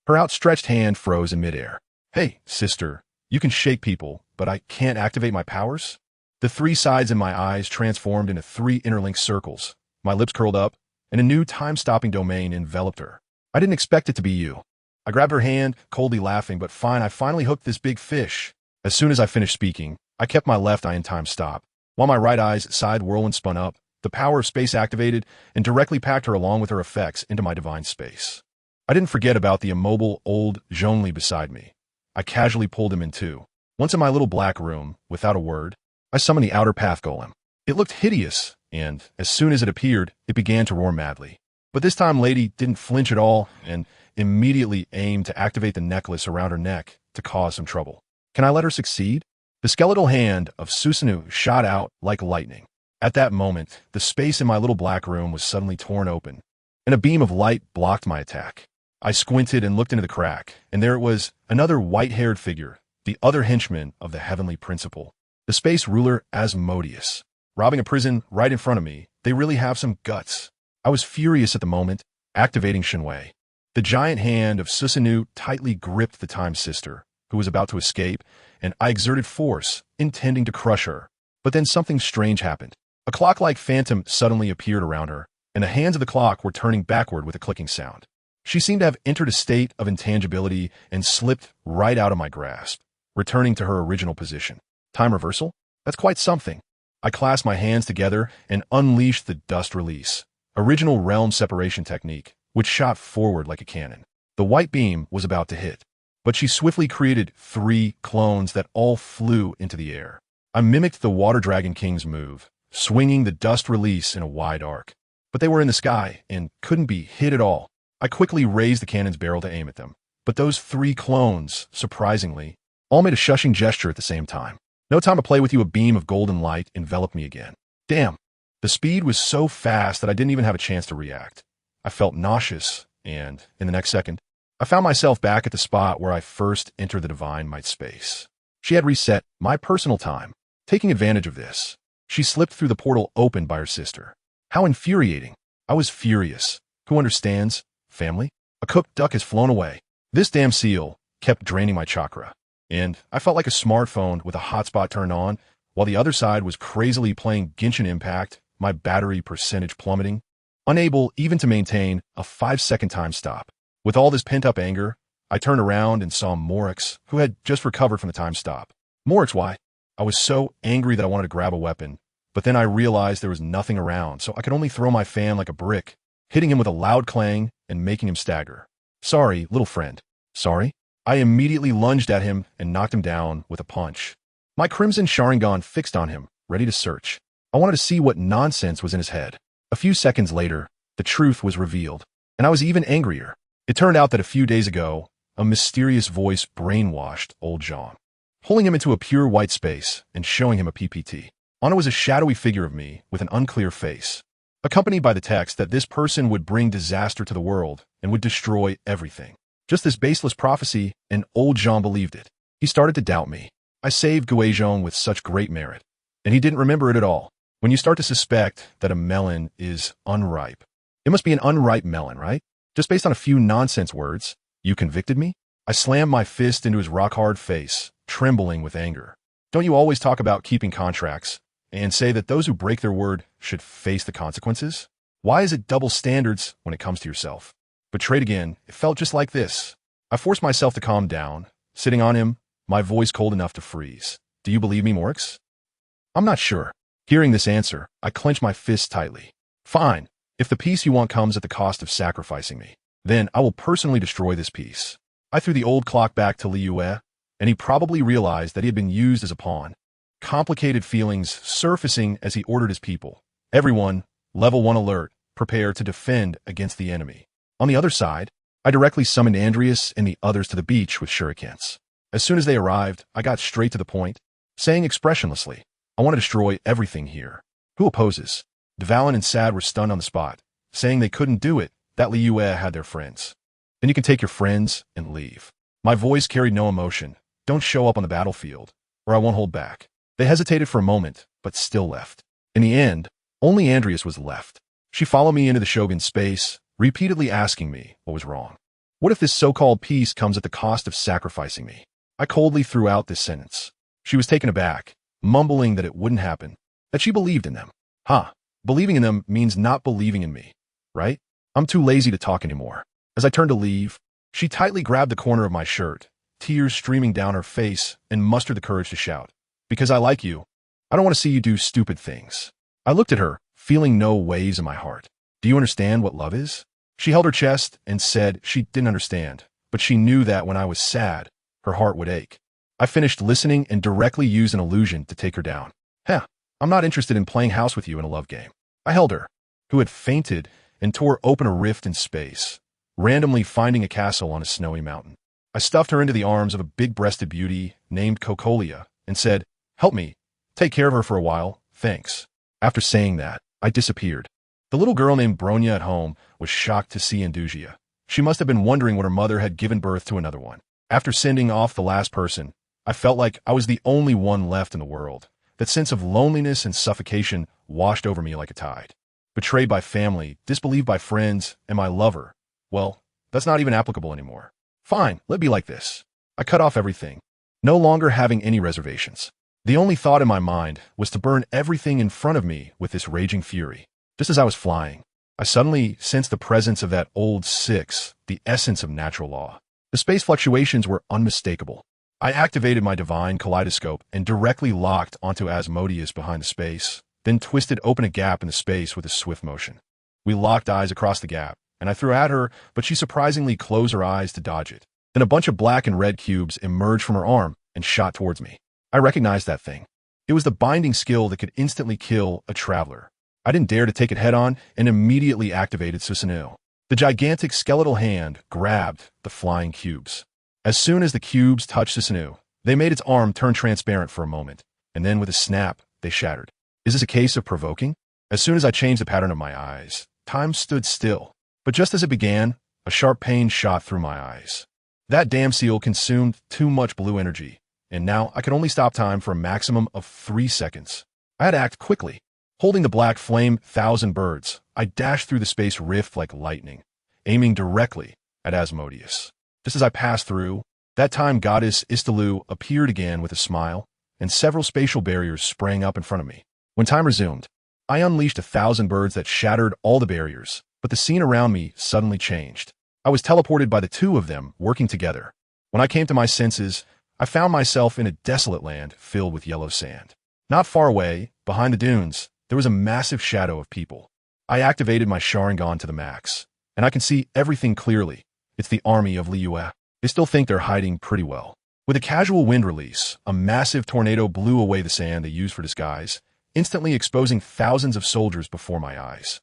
Her outstretched hand froze in midair. "Hey, sister, you can shake people, but I can't activate my powers?" The three sides in my eyes transformed into three interlinked circles. My lips curled up, and a new time-stopping domain enveloped her. "I didn't expect it to be you." I grabbed her hand, coldly laughing, "But fine, I finally hooked this big fish." As soon as I finished speaking, I kept my left eye in time stop, while my right eye's side whirlwind spun up. The power of space activated and directly packed her along with her effects into my divine space. I didn't forget about the immobile old Zhongli beside me. I casually pulled him in too. Once in my little black room, without a word, I summoned the outer path golem. It looked hideous, and as soon as it appeared, it began to roar madly. But this time Lady didn't flinch at all and immediately aimed to activate the necklace around her neck to cause some trouble. Can I let her succeed? The skeletal hand of Susanoo shot out like lightning. At that moment, the space in my little black room was suddenly torn open, and a beam of light blocked my attack. I squinted and looked into the crack, and there it was, another white-haired figure, the other henchman of the heavenly principal, the space ruler Asmodeus. Robbing a prison right in front of me, they really have some guts. I was furious at the moment, activating Shenwei. The giant hand of Susanoo tightly gripped the Time Sister, who was about to escape, and I exerted force, intending to crush her. But then something strange happened. A clock-like phantom suddenly appeared around her, and the hands of the clock were turning backward with a clicking sound. She seemed to have entered a state of intangibility and slipped right out of my grasp, returning to her original position. Time reversal? That's quite something. I clasped my hands together and unleashed the dust release, original realm separation technique, which shot forward like a cannon. The white beam was about to hit, but she swiftly created 3 clones that all flew into the air. I mimicked the Water Dragon King's move, swinging the dust release in a wide arc. But they were in the sky and couldn't be hit at all. I quickly raised the cannon's barrel to aim at them, but those 3 clones, surprisingly, all made a shushing gesture at the same time. "No time to play with you." A beam of golden light enveloped me again. Damn! The speed was so fast that I didn't even have a chance to react. I felt nauseous, and, in the next second, I found myself back at the spot where I first entered the Divine Might space. She had reset my personal time. Taking advantage of this, she slipped through the portal opened by her sister. How infuriating. I was furious. Who understands? Family? A cooked duck has flown away. This damn seal kept draining my chakra, and I felt like a smartphone with a hotspot turned on, while the other side was crazily playing Genshin Impact, my battery percentage plummeting, unable even to maintain a 5-second time stop. With all this pent-up anger, I turned around and saw Morix, who had just recovered from the time stop. Morix, why? I was so angry that I wanted to grab a weapon, but then I realized there was nothing around, so I could only throw my fan like a brick, hitting him with a loud clang and making him stagger. "Sorry, little friend. Sorry?" I immediately lunged at him and knocked him down with a punch. My crimson Sharingan fixed on him, ready to search. I wanted to see what nonsense was in his head. A few seconds later, the truth was revealed, and I was even angrier. It turned out that a few days ago, a mysterious voice brainwashed old Jean, pulling him into a pure white space and showing him a PPT. On it was a shadowy figure of me with an unclear face, accompanied by the text that this person would bring disaster to the world and would destroy everything. Just this baseless prophecy, and old Jean believed it. He started to doubt me. I saved Guizhong with such great merit, and he didn't remember it at all. When you start to suspect that a melon is unripe, it must be an unripe melon, right? Just based on a few nonsense words, you convicted me? I slammed my fist into his rock-hard face, trembling with anger. Don't you always talk about keeping contracts and say that those who break their word should face the consequences? Why is it double standards when it comes to yourself? Betrayed again, it felt just like this. I forced myself to calm down, sitting on him, my voice cold enough to freeze. "Do you believe me, Morix?" "I'm not sure." Hearing this answer, I clench my fists tightly. Fine. If the peace you want comes at the cost of sacrificing me, then I will personally destroy this peace. I threw the old clock back to Liyue, and he probably realized that he had been used as a pawn. Complicated feelings surfacing as he ordered his people. Everyone, level 1 alert, prepare to defend against the enemy. On the other side, I directly summoned Andreas and the others to the beach with shurikens. As soon as they arrived, I got straight to the point, saying expressionlessly, I want to destroy everything here. Who opposes? Dvalin and Sad were stunned on the spot, saying they couldn't do it, that Liyue had their friends. Then you can take your friends and leave. My voice carried no emotion. Don't show up on the battlefield, or I won't hold back. They hesitated for a moment, but still left. In the end, only Andreas was left. She followed me into the Shogun's space, repeatedly asking me what was wrong. What if this so-called peace comes at the cost of sacrificing me? I coldly threw out this sentence. She was taken aback, mumbling that it wouldn't happen, that she believed in them. Believing in them means not believing in me, right? I'm too lazy to talk anymore. As I turned to leave, she tightly grabbed the corner of my shirt, tears streaming down her face, and mustered the courage to shout, because I like you. I don't want to see you do stupid things. I looked at her, feeling no waves in my heart. Do you understand what love is? She held her chest and said she didn't understand, but she knew that when I was sad, her heart would ache. I finished listening and directly used an illusion to take her down. I'm not interested in playing house with you in a love game. I held her, who had fainted, and tore open a rift in space, randomly finding a castle on a snowy mountain. I stuffed her into the arms of a big-breasted beauty named Cocolia and said, help me, take care of her for a while, thanks. After saying that, I disappeared. The little girl named Bronya at home was shocked to see Indugia. She must have been wondering when her mother had given birth to another one. After sending off the last person, I felt like I was the only one left in the world. That sense of loneliness and suffocation washed over me like a tide. Betrayed by family, disbelieved by friends, and my lover. Well, that's not even applicable anymore. Fine, let it be like this. I cut off everything, no longer having any reservations. The only thought in my mind was to burn everything in front of me with this raging fury. Just as I was flying, I suddenly sensed the presence of that old six, the essence of natural law. The space fluctuations were unmistakable. I activated my divine kaleidoscope and directly locked onto Asmodeus behind the space, then twisted open a gap in the space with a swift motion. We locked eyes across the gap, and I threw at her, but she surprisingly closed her eyes to dodge it. Then a bunch of black and red cubes emerged from her arm and shot towards me. I recognized that thing. It was the binding skill that could instantly kill a traveler. I didn't dare to take it head-on and immediately activated Susanoo. The gigantic skeletal hand grabbed the flying cubes. As soon as the cubes touched Susanoo, they made its arm turn transparent for a moment, and then with a snap, they shattered. Is this a case of provoking? As soon as I changed the pattern of my eyes, time stood still. But just as it began, a sharp pain shot through my eyes. That damn seal consumed too much blue energy, and now I could only stop time for a maximum of 3 seconds. I had to act quickly. Holding the black flame 1,000 birds, I dashed through the space rift like lightning, aiming directly at Asmodeus. Just as I passed through, that time goddess Istalu appeared again with a smile, and several spatial barriers sprang up in front of me. When time resumed, I unleashed 1,000 birds that shattered all the barriers, but the scene around me suddenly changed. I was teleported by the two of them working together. When I came to my senses, I found myself in a desolate land filled with yellow sand. Not far away, behind the dunes, there was a massive shadow of people. I activated my Sharingan to the max, and I can see everything clearly. It's the army of Liyue. They still think they're hiding pretty well. With a casual wind release, a massive tornado blew away the sand they used for disguise, instantly exposing thousands of soldiers before my eyes.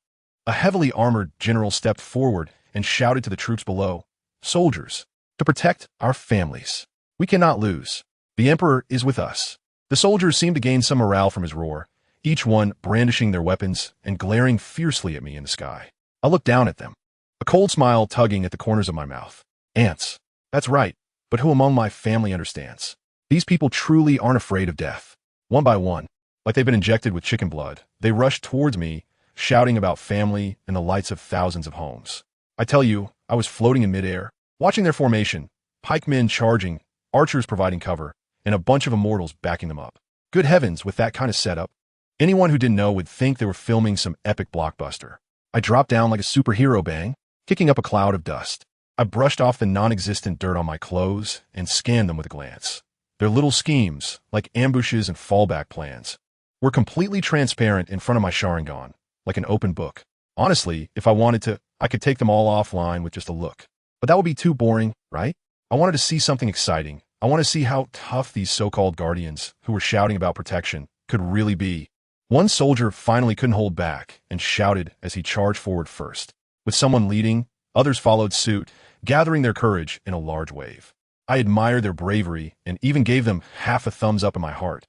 A heavily armored general stepped forward and shouted to the troops below, "Soldiers, to protect our families. We cannot lose. The Emperor is with us." The soldiers seemed to gain some morale from his roar, each one brandishing their weapons and glaring fiercely at me in the sky. I looked down at them, a cold smile tugging at the corners of my mouth. Ants. That's right, but who among my family understands? These people truly aren't afraid of death. One by one, like they've been injected with chicken blood, they rushed towards me, shouting about family and the lights of thousands of homes. I tell you, I was floating in midair, watching their formation, pikemen charging, archers providing cover, and a bunch of immortals backing them up. Good heavens, with that kind of setup, anyone who didn't know would think they were filming some epic blockbuster. I dropped down like a superhero bang, kicking up a cloud of dust. I brushed off the non-existent dirt on my clothes and scanned them with a glance. Their little schemes, like ambushes and fallback plans, were completely transparent in front of my Sharingan, like an open book. Honestly, if I wanted to, I could take them all offline with just a look. But that would be too boring, right? I wanted to see something exciting. I want to see how tough these so-called guardians, who were shouting about protection, could really be. One soldier finally couldn't hold back and shouted as he charged forward first. With someone leading, others followed suit, gathering their courage in a large wave. I admired their bravery and even gave them half a thumbs up in my heart.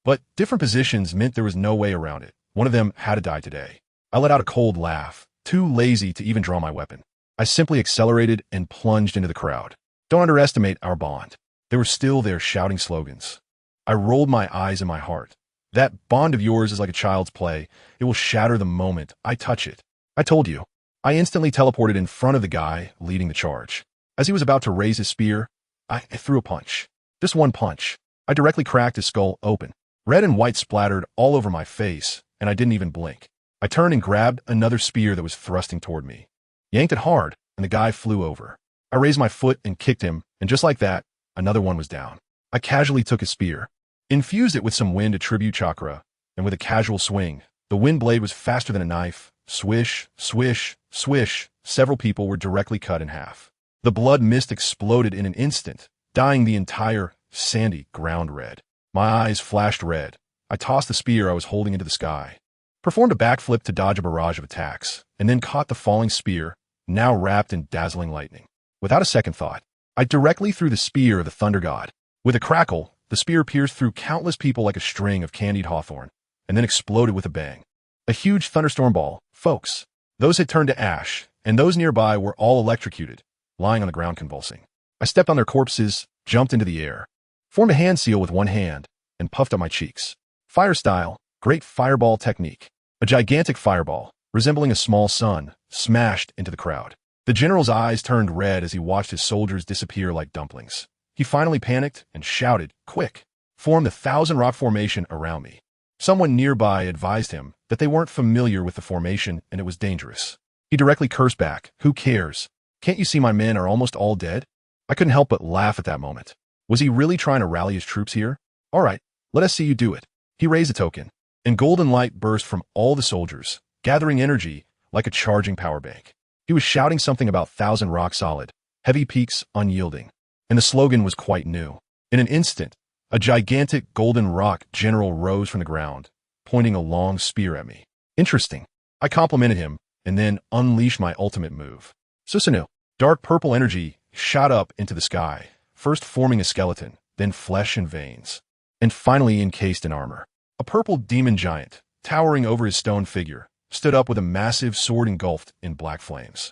But different positions meant there was no way around it. One of them had to die today. I let out a cold laugh, too lazy to even draw my weapon. I simply accelerated and plunged into the crowd. Don't underestimate our bond. They were still there shouting slogans. I rolled my eyes in my heart. That bond of yours is like a child's play. It will shatter the moment I touch it. I told you. I instantly teleported in front of the guy leading the charge. As he was about to raise his spear, I threw a punch. Just one punch. I directly cracked his skull open. Red and white splattered all over my face, and I didn't even blink. I turned and grabbed another spear that was thrusting toward me. Yanked it hard, and the guy flew over. I raised my foot and kicked him, and just like that, another one was down. I casually took his spear, infused it with some wind attribute chakra, and with a casual swing, the wind blade was faster than a knife. Swish, swish, swish, several people were directly cut in half. The blood mist exploded in an instant, dyeing the entire sandy ground red. My eyes flashed red. I tossed the spear I was holding into the sky, performed a backflip to dodge a barrage of attacks, and then caught the falling spear, now wrapped in dazzling lightning. Without a second thought, I directly threw the spear of the Thunder God. With a crackle, the spear pierced through countless people like a string of candied hawthorn, and then exploded with a bang. A huge thunderstorm ball, folks. Those had turned to ash, and those nearby were all electrocuted, lying on the ground convulsing. I stepped on their corpses, jumped into the air, formed a hand seal with one hand, and puffed up my cheeks. Fire style, great fireball technique. A gigantic fireball, resembling a small sun, smashed into the crowd. The general's eyes turned red as he watched his soldiers disappear like dumplings. He finally panicked and shouted, "Quick! Form the 1,000 rock formation around me." Someone nearby advised him that they weren't familiar with the formation and it was dangerous. He directly cursed back, "Who cares? Can't you see my men are almost all dead?" I couldn't help but laugh at that moment. Was he really trying to rally his troops here? All right, let us see you do it. He raised a token, and golden light burst from all the soldiers, gathering energy like a charging power bank. He was shouting something about 1,000 rock solid, heavy peaks unyielding, and the slogan was quite new. In an instant, a gigantic golden rock general rose from the ground, pointing a long spear at me. Interesting. I complimented him, and then unleashed my ultimate move. Susanoo. Dark purple energy shot up into the sky, first forming a skeleton, then flesh and veins, and finally encased in armor. A purple demon giant, towering over his stone figure, stood up with a massive sword engulfed in black flames.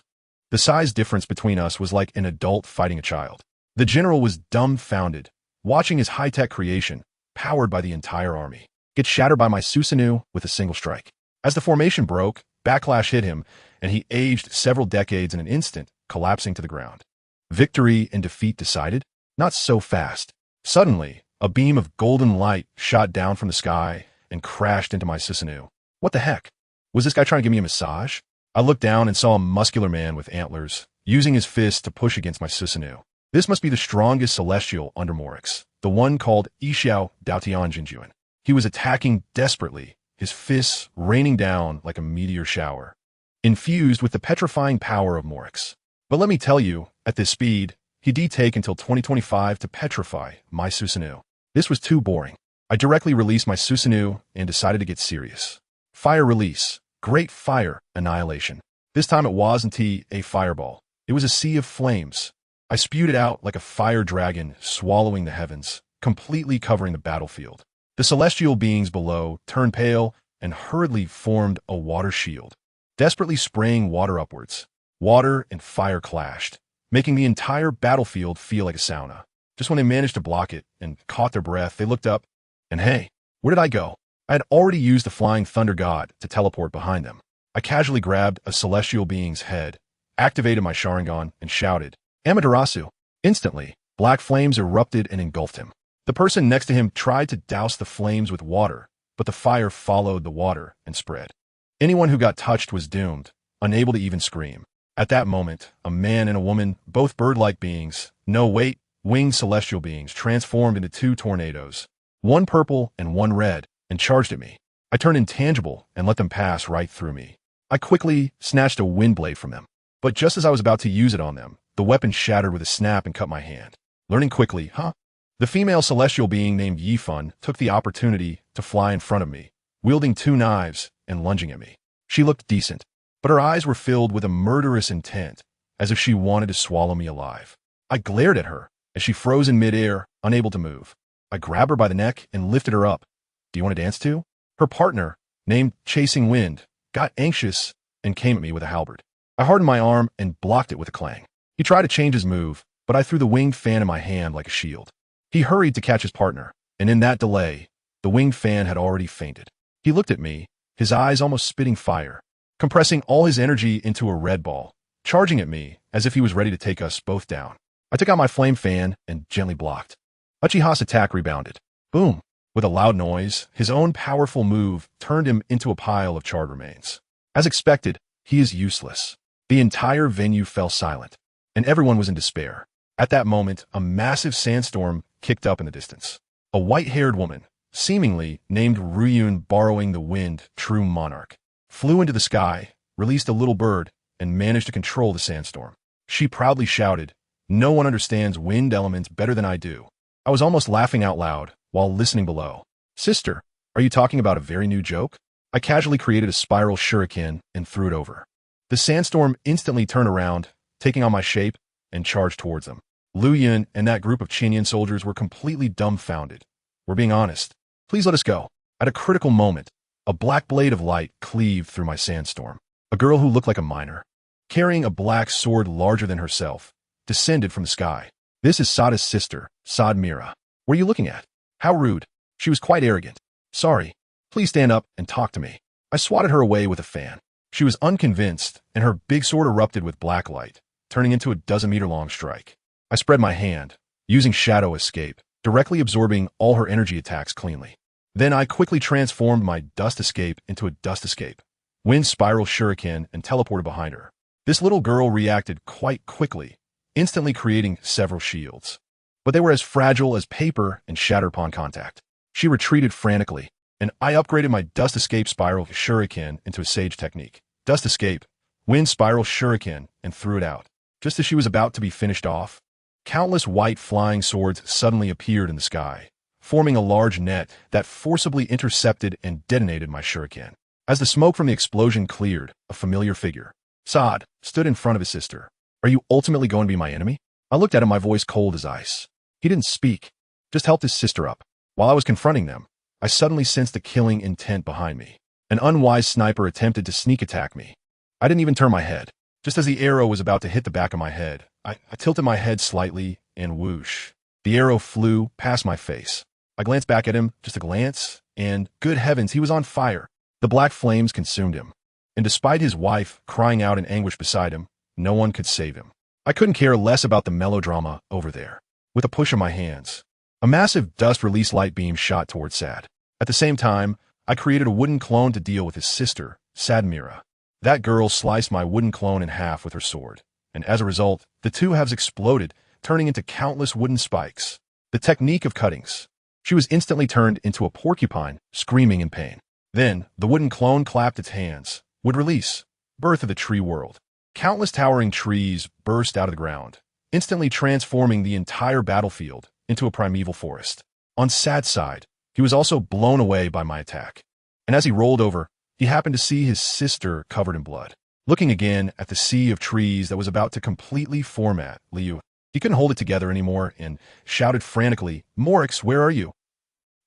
The size difference between us was like an adult fighting a child. The general was dumbfounded, watching his high-tech creation, powered by the entire army, get shattered by my Susanoo with a single strike. As the formation broke, backlash hit him, and he aged several decades in an instant, collapsing to the ground. Victory and defeat decided? Not so fast. Suddenly, a beam of golden light shot down from the sky and crashed into my Susanoo. What the heck? Was this guy trying to give me a massage? I looked down and saw a muscular man with antlers, using his fists to push against my Susanoo. This must be the strongest celestial under Morix, the one called Ishiao Daotian Jinjuan. He was attacking desperately, his fists raining down like a meteor shower, infused with the petrifying power of Morix. But let me tell you, at this speed, he'd take until 2025 to petrify my Susanoo. This was too boring. I directly released my Susanoo and decided to get serious. Fire release. Great fire annihilation. This time it wasn't a fireball. It was a sea of flames. I spewed it out like a fire dragon swallowing the heavens, completely covering the battlefield. The celestial beings below turned pale and hurriedly formed a water shield, desperately spraying water upwards. Water and fire clashed, making the entire battlefield feel like a sauna. Just when they managed to block it and caught their breath, they looked up, and hey, where did I go? I had already used the flying thunder god to teleport behind them. I casually grabbed a celestial being's head, activated my Sharingan, and shouted, "Amaterasu!" Instantly, black flames erupted and engulfed him. The person next to him tried to douse the flames with water, but the fire followed the water and spread. Anyone who got touched was doomed, unable to even scream. At that moment, a man and a woman, both bird-like beings, no wait, winged celestial beings, transformed into two tornadoes, one purple and one red, and charged at me. I turned intangible and let them pass right through me. I quickly snatched a wind blade from them, but just as I was about to use it on them, the weapon shattered with a snap and cut my hand. Learning quickly, huh? The female celestial being named Yifun took the opportunity to fly in front of me, wielding 2 knives and lunging at me. She looked decent, but her eyes were filled with a murderous intent, as if she wanted to swallow me alive. I glared at her as she froze in midair, unable to move. I grabbed her by the neck and lifted her up. Do you want to dance too? Her partner, named Chasing Wind, got anxious and came at me with a halberd. I hardened my arm and blocked it with a clang. He tried to change his move, but I threw the winged fan in my hand like a shield. He hurried to catch his partner, and in that delay, the winged fan had already fainted. He looked at me, his eyes almost spitting fire, compressing all his energy into a red ball, charging at me as if he was ready to take us both down. I took out my flame fan and gently blocked. Uchiha's attack rebounded. Boom! With a loud noise, his own powerful move turned him into a pile of charred remains. As expected, he is useless. The entire venue fell silent, and everyone was in despair. At that moment, a massive sandstorm kicked up in the distance. A white-haired woman, seemingly named Ryun borrowing the wind, true monarch, flew into the sky, released a little bird, and managed to control the sandstorm. She proudly shouted, "No one understands wind elements better than I do." I was almost laughing out loud while listening below. Sister, are you talking about a very new joke? I casually created a spiral shuriken and threw it over. The sandstorm instantly turned around, taking on my shape, and charged towards them. Liyue and that group of Chinyan soldiers were completely dumbfounded. We're being honest. Please let us go. At a critical moment, a black blade of light cleaved through my sandstorm. A girl who looked like a miner, carrying a black sword larger than herself, descended from the sky. This is Sada's sister, Mira. What are you looking at? How rude. She was quite arrogant. Sorry. Please stand up and talk to me. I swatted her away with a fan. She was unconvinced, and her big sword erupted with black light, turning into a 12-meter-long strike. I spread my hand, using Shadow Escape, directly absorbing all her energy attacks cleanly. Then I quickly transformed my Dust Escape into a Dust Escape, Wind Spiral Shuriken, and teleported behind her. This little girl reacted quite quickly, instantly creating several shields. But they were as fragile as paper and shattered upon contact. She retreated frantically, and I upgraded my Dust Escape Spiral Shuriken into a Sage technique. Dust Escape, Wind Spiral Shuriken, and threw it out. Just as she was about to be finished off, countless white flying swords suddenly appeared in the sky, forming a large net that forcibly intercepted and detonated my shuriken. As the smoke from the explosion cleared, a familiar figure, Sad, stood in front of his sister. Are you ultimately going to be my enemy? I looked at him, my voice cold as ice. He didn't speak, just helped his sister up. While I was confronting them, I suddenly sensed a killing intent behind me. An unwise sniper attempted to sneak attack me. I didn't even turn my head. Just as the arrow was about to hit the back of my head, I tilted my head slightly, and whoosh. The arrow flew past my face. I glanced back at him, just a glance, and, good heavens, he was on fire. The black flames consumed him. And despite his wife crying out in anguish beside him, no one could save him. I couldn't care less about the melodrama over there. With a push of my hands, a massive dust release light beam shot towards Sad. At the same time, I created a wooden clone to deal with his sister, Mira. That girl sliced my wooden clone in half with her sword, and as a result, the two halves exploded, turning into countless wooden spikes. The technique of cuttings. She was instantly turned into a porcupine, screaming in pain. Then, the wooden clone clapped its hands. Would release. Birth of the tree world. Countless towering trees burst out of the ground, instantly transforming the entire battlefield into a primeval forest. On Sad's side, he was also blown away by my attack. And as he rolled over, he happened to see his sister covered in blood. Looking again at the sea of trees that was about to completely format Liyue, he couldn't hold it together anymore and shouted frantically, "Morix, where are you?"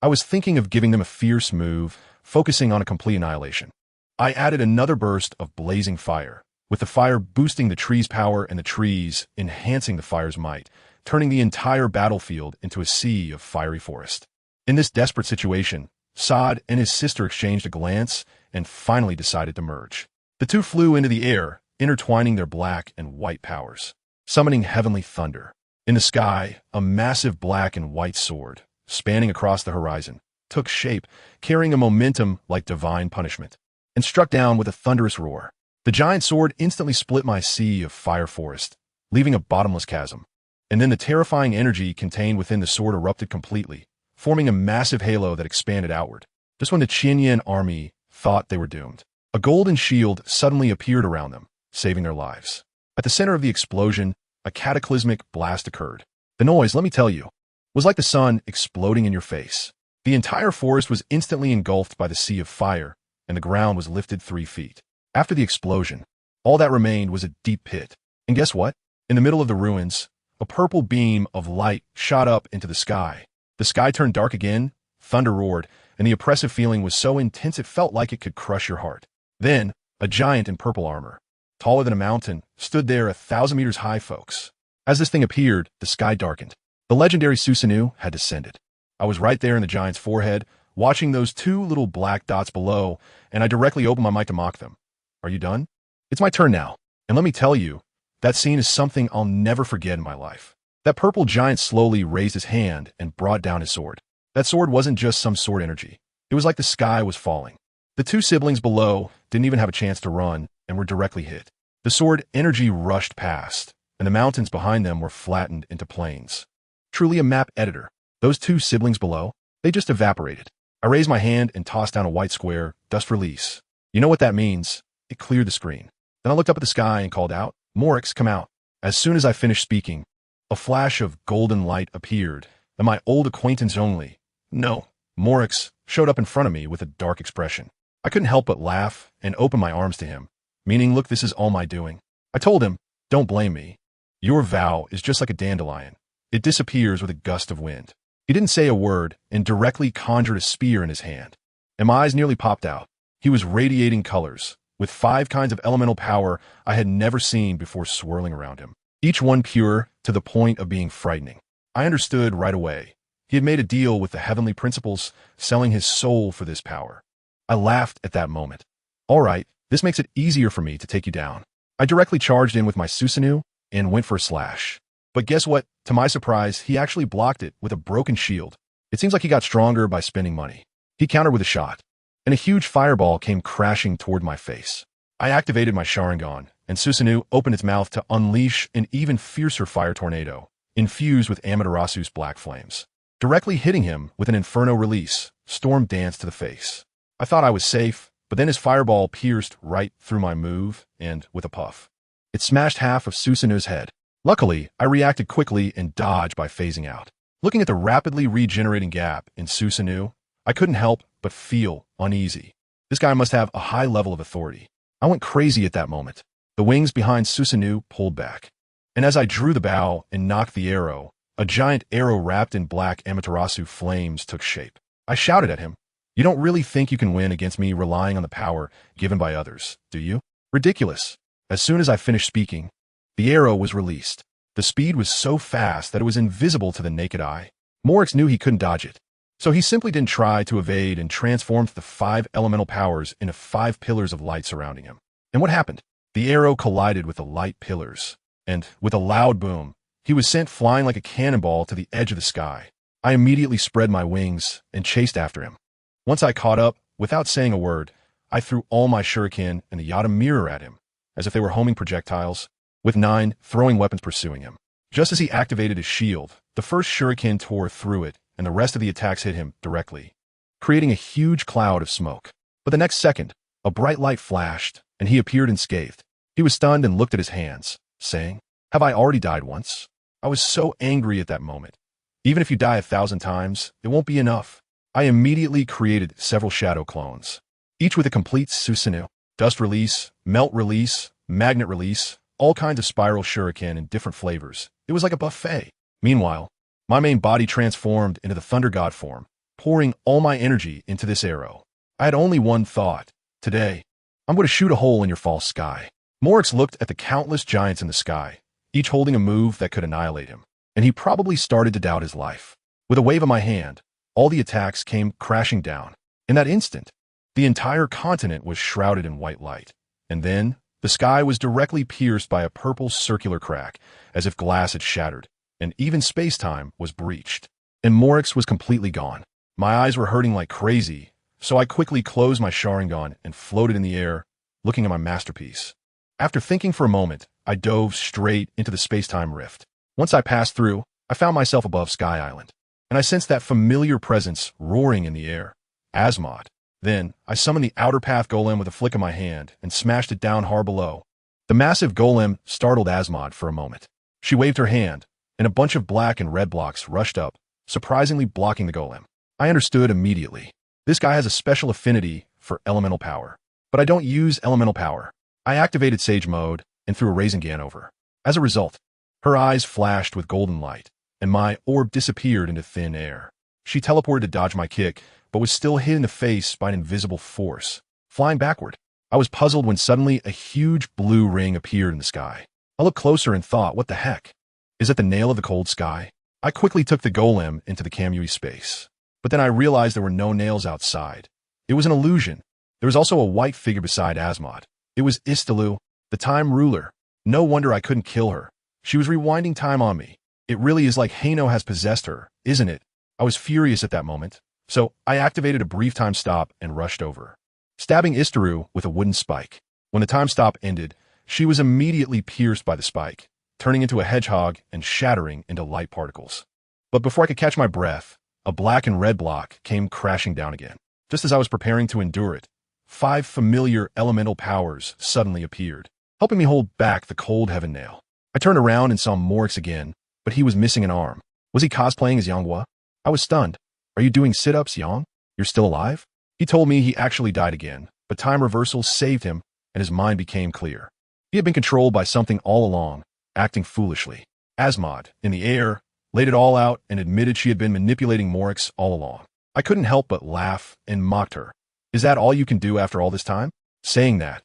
I was thinking of giving them a fierce move, focusing on a complete annihilation. I added another burst of blazing fire, with the fire boosting the tree's power and the trees enhancing the fire's might, turning the entire battlefield into a sea of fiery forest. In this desperate situation, Sad and his sister exchanged a glance and finally decided to merge. The two flew into the air, intertwining their black and white powers, summoning heavenly thunder. In the sky, a massive black and white sword, spanning across the horizon, took shape, carrying a momentum like divine punishment, and struck down with a thunderous roar. The giant sword instantly split my sea of fire forest, leaving a bottomless chasm. And then the terrifying energy contained within the sword erupted completely, forming a massive halo that expanded outward. just when the Qianyan army thought they were doomed. A golden shield suddenly appeared around them, saving their lives. At the center of the explosion, a cataclysmic blast occurred. The noise, let me tell you, was like the sun exploding in your face. The entire forest was instantly engulfed by the sea of fire, and the ground was lifted 3 feet. After the explosion, all that remained was a deep pit. And guess what? In the middle of the ruins, a purple beam of light shot up into the sky. The sky turned dark again, thunder roared, and the oppressive feeling was so intense it felt like it could crush your heart. Then, a giant in purple armor, taller than a mountain, stood there 1,000 meters high, folks. As this thing appeared, the sky darkened. The legendary Susanoo had descended. I was right there in the giant's forehead, watching those 2 little black dots below, and I directly opened my mic to mock them. Are you done? It's my turn now, and let me tell you, that scene is something I'll never forget in my life. That purple giant slowly raised his hand and brought down his sword. That sword wasn't just some sword energy. It was like the sky was falling. The 2 siblings below didn't even have a chance to run and were directly hit. The sword energy rushed past, and the mountains behind them were flattened into plains. Truly a map editor. Those 2 siblings below, they just evaporated. I raised my hand and tossed down a white square, dust release. You know what that means? It cleared the screen. Then I looked up at the sky and called out, Morix, come out. As soon as I finished speaking, a flash of golden light appeared, and my old acquaintance only, no, Morix, showed up in front of me with a dark expression. I couldn't help but laugh and open my arms to him, meaning, look, this is all my doing. I told him, don't blame me. Your vow is just like a dandelion. It disappears with a gust of wind. He didn't say a word and directly conjured a spear in his hand, and my eyes nearly popped out. He was radiating colors, with 5 kinds of elemental power I had never seen before swirling around him, each one pure to the point of being frightening. I understood right away. He had made a deal with the heavenly principles, selling his soul for this power. I laughed at that moment. All right, this makes it easier for me to take you down. I directly charged in with my Susanoo and went for a slash. But guess what? To my surprise, he actually blocked it with a broken shield. It seems like he got stronger by spending money. He countered with a shot, and a huge fireball came crashing toward my face. I activated my Sharingan, and Susanoo opened its mouth to unleash an even fiercer fire tornado, infused with Amaterasu's black flames. Directly hitting him with an Inferno release, Storm danced to the face. I thought I was safe, but then his fireball pierced right through my move, and with a puff, it smashed half of Susanoo's head. Luckily, I reacted quickly and dodged by phasing out. Looking at the rapidly regenerating gap in Susanoo, I couldn't help but feel uneasy. This guy must have a high level of authority. I went crazy at that moment. The wings behind Susanoo pulled back, and as I drew the bow and knocked the arrow, a giant arrow wrapped in black Amaterasu flames took shape. I shouted at him, "You don't really think you can win against me relying on the power given by others, do you? Ridiculous." As soon as I finished speaking, the arrow was released. The speed was so fast that it was invisible to the naked eye. Morix knew he couldn't dodge it, so he simply didn't try to evade and transformed the 5 elemental powers into 5 pillars of light surrounding him. And what happened? The arrow collided with the light pillars, and with a loud boom, he was sent flying like a cannonball to the edge of the sky. I immediately spread my wings and chased after him. Once I caught up, without saying a word, I threw all my shuriken and the Yata mirror at him, as if they were homing projectiles, with 9 throwing weapons pursuing him. Just as he activated his shield, the first shuriken tore through it, and the rest of the attacks hit him directly, creating a huge cloud of smoke. But the next second, a bright light flashed, and he appeared unscathed. He was stunned and looked at his hands, saying, "Have I already died once?" I was so angry at that moment. Even if you die 1,000 times, it won't be enough. I immediately created several shadow clones, each with a complete Susanoo, dust release, melt release, magnet release, all kinds of spiral shuriken in different flavors. It was like a buffet. Meanwhile, my main body transformed into the Thunder God form, pouring all my energy into this arrow. I had only one thought. Today, I'm going to shoot a hole in your false sky. Morix looked at the countless giants in the sky, each holding a move that could annihilate him, and he probably started to doubt his life. With a wave of my hand, all the attacks came crashing down. In that instant, the entire continent was shrouded in white light, and then the sky was directly pierced by a purple circular crack, as if glass had shattered, and even space-time was breached. And Morix was completely gone. My eyes were hurting like crazy, so I quickly closed my Sharingan and floated in the air, looking at my masterpiece. After thinking for a moment, I dove straight into the space-time rift. Once I passed through, I found myself above Sky Island, and I sensed that familiar presence roaring in the air. Asmod. Then, I summoned the Outer Path Golem with a flick of my hand and smashed it down hard below. The massive golem startled Asmod for a moment. She waved her hand, and a bunch of black and red blocks rushed up, surprisingly blocking the golem. I understood immediately. This guy has a special affinity for elemental power. But I don't use elemental power. I activated Sage Mode and threw a Rasengan over. As a result, her eyes flashed with golden light, and my orb disappeared into thin air. She teleported to dodge my kick, but was still hit in the face by an invisible force. Flying backward, I was puzzled when suddenly a huge blue ring appeared in the sky. I looked closer and thought, what the heck? Is that the nail of the cold sky? I quickly took the golem into the Kamui space. But then I realized there were no nails outside. It was an illusion. There was also a white figure beside Asmod. It was Istalu, the time ruler. No wonder I couldn't kill her. She was rewinding time on me. It really is like Haino has possessed her, isn't it? I was furious at that moment, so I activated a brief time stop and rushed over, stabbing Istaru with a wooden spike. When the time stop ended, she was immediately pierced by the spike, turning into a hedgehog and shattering into light particles. But before I could catch my breath, a black and red block came crashing down again. Just as I was preparing to endure it, 5 familiar elemental powers suddenly appeared, helping me hold back the cold heaven nail. I turned around and saw Morix again, but he was missing an arm. Was he cosplaying as Yanghua? I was stunned. Are you doing sit-ups, Yang? You're still alive? He told me he actually died again, but time reversal saved him and his mind became clear. He had been controlled by something all along, acting foolishly. Asmod, in the air, laid it all out and admitted she had been manipulating Morix all along. I couldn't help but laugh and mocked her. Is that all you can do after all this time? Saying that,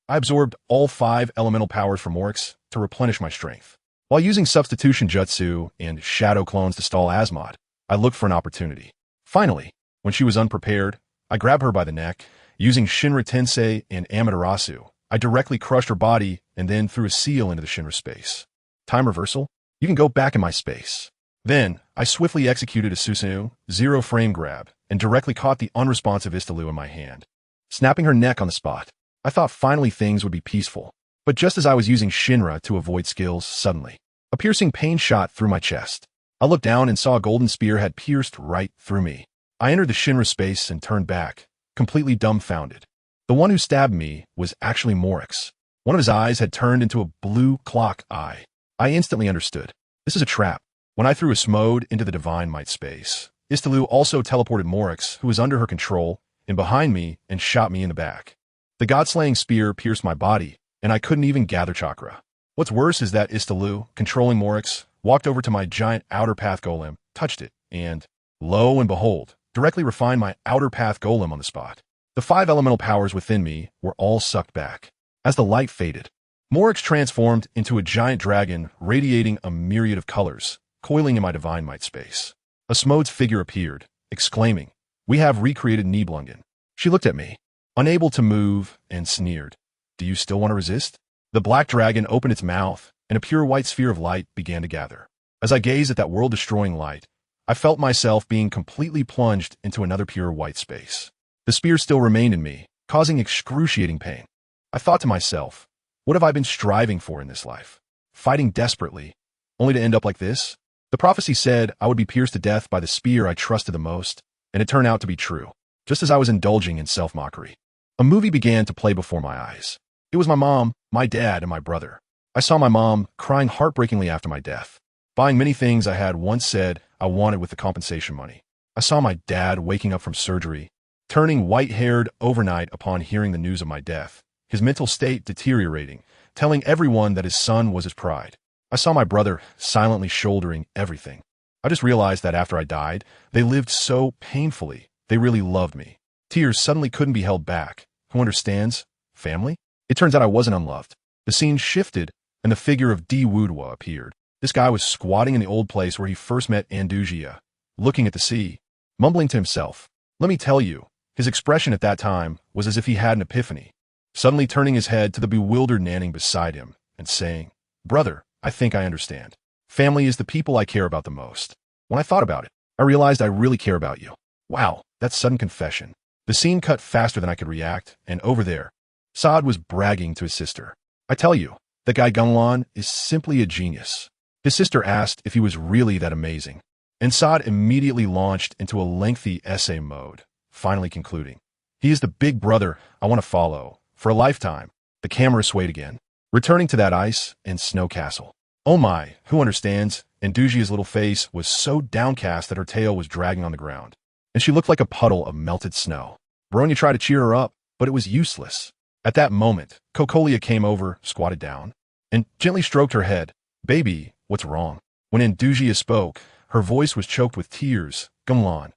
I absorbed all 5 elemental powers from Morix to replenish my strength. While using substitution jutsu and shadow clones to stall Asmod, I looked for an opportunity. Finally, when she was unprepared, I grabbed her by the neck. Using Shinra Tensei and Amaterasu, I directly crushed her body and then threw a seal into the Shinra space. Time reversal? You can go back in my space. Then, I swiftly executed a Susanoo, 0 frame grab, and directly caught the unresponsive Istalu in my hand, snapping her neck on the spot. I thought finally things would be peaceful. But just as I was using Shinra to avoid skills, suddenly, a piercing pain shot through my chest. I looked down and saw a golden spear had pierced right through me. I entered the Shinra space and turned back, completely dumbfounded. The one who stabbed me was actually Morix. One of his eyes had turned into a blue clock eye. I instantly understood. This is a trap. When I threw a Smode into the Divine Might space, Istalu also teleported Morix, who was under her control, in behind me and shot me in the back. The God-slaying spear pierced my body, and I couldn't even gather chakra. What's worse is that Istalu, controlling Morix, walked over to my giant Outer Path Golem, touched it, and, lo and behold, directly refined my Outer Path Golem on the spot. The 5 elemental powers within me were all sucked back. As the light faded, Morix transformed into a giant dragon radiating a myriad of colors, coiling in my Divine Might space. A Smode's figure appeared, exclaiming, "We have recreated Nibelungen." She looked at me, unable to move, and sneered, "Do you still want to resist?" The black dragon opened its mouth, and a pure white sphere of light began to gather. As I gazed at that world-destroying light, I felt myself being completely plunged into another pure white space. The spear still remained in me, causing excruciating pain. I thought to myself, what have I been striving for in this life? Fighting desperately, only to end up like this? The prophecy said I would be pierced to death by the spear I trusted the most, and it turned out to be true, just as I was indulging in self-mockery. A movie began to play before my eyes. It was my mom, my dad, and my brother. I saw my mom crying heartbreakingly after my death, buying many things I had once said I wanted with the compensation money. I saw my dad waking up from surgery, turning white-haired overnight upon hearing the news of my death, his mental state deteriorating, telling everyone that his son was his pride. I saw my brother silently shouldering everything. I just realized that after I died, they lived so painfully, they really loved me. Tears suddenly couldn't be held back. Who understands? Family? It turns out I wasn't unloved. The scene shifted, and the figure of Di Wudwa appeared. This guy was squatting in the old place where he first met Andugia, looking at the sea, mumbling to himself. Let me tell you, his expression at that time was as if he had an epiphany, suddenly turning his head to the bewildered Nanning beside him and saying, "Brother, I think I understand. Family is the people I care about the most." When I thought about it, I realized I really care about you. Wow, that sudden confession. The scene cut faster than I could react, and over there, Saad was bragging to his sister. "I tell you, that guy Gunglan is simply a genius." His sister asked if he was really that amazing, and Saad immediately launched into a lengthy essay mode, finally concluding. He is the big brother I want to follow for a lifetime. The camera swayed again, returning to that ice and snow castle. Oh my, who understands? Indugia's little face was so downcast that her tail was dragging on the ground, and she looked like a puddle of melted snow. Bronya tried to cheer her up, but it was useless. At that moment, Cocolia came over, squatted down, and gently stroked her head. Baby, what's wrong? When Indugia spoke, her voice was choked with tears. Gumlan,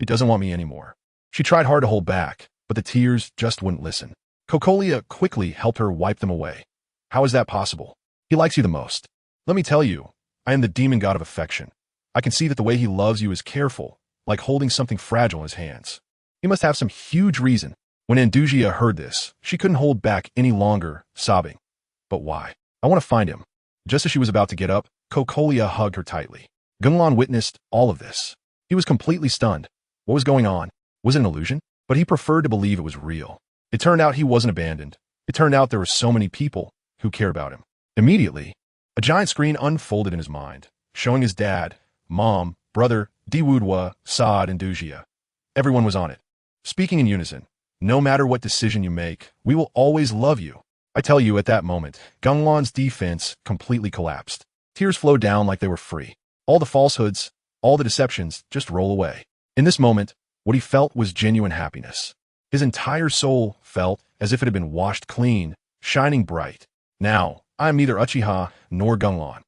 he doesn't want me anymore. She tried hard to hold back, but the tears just wouldn't listen. Cocolia quickly helped her wipe them away. How is that possible? He likes you the most. Let me tell you, I am the demon god of affection. I can see that the way he loves you is careful, like holding something fragile in his hands. He must have some huge reason. When Indugia heard this, she couldn't hold back any longer, sobbing. But why? I want to find him. Just as she was about to get up, Cocolia hugged her tightly. Gunglan witnessed all of this. He was completely stunned. What was going on? Was it an illusion? But he preferred to believe it was real. It turned out he wasn't abandoned. It turned out there were so many people who cared about him. Immediately, a giant screen unfolded in his mind, showing his dad, mom, brother, Diwudwa, Saad, and Dugia. Everyone was on it, speaking in unison. No matter what decision you make, we will always love you. I tell you, at that moment, Gunglan's defense completely collapsed. Tears flowed down like they were free. All the falsehoods, all the deceptions just roll away. In this moment, what he felt was genuine happiness. His entire soul felt as if it had been washed clean, shining bright. Now, I am neither Uchiha nor Gunglan,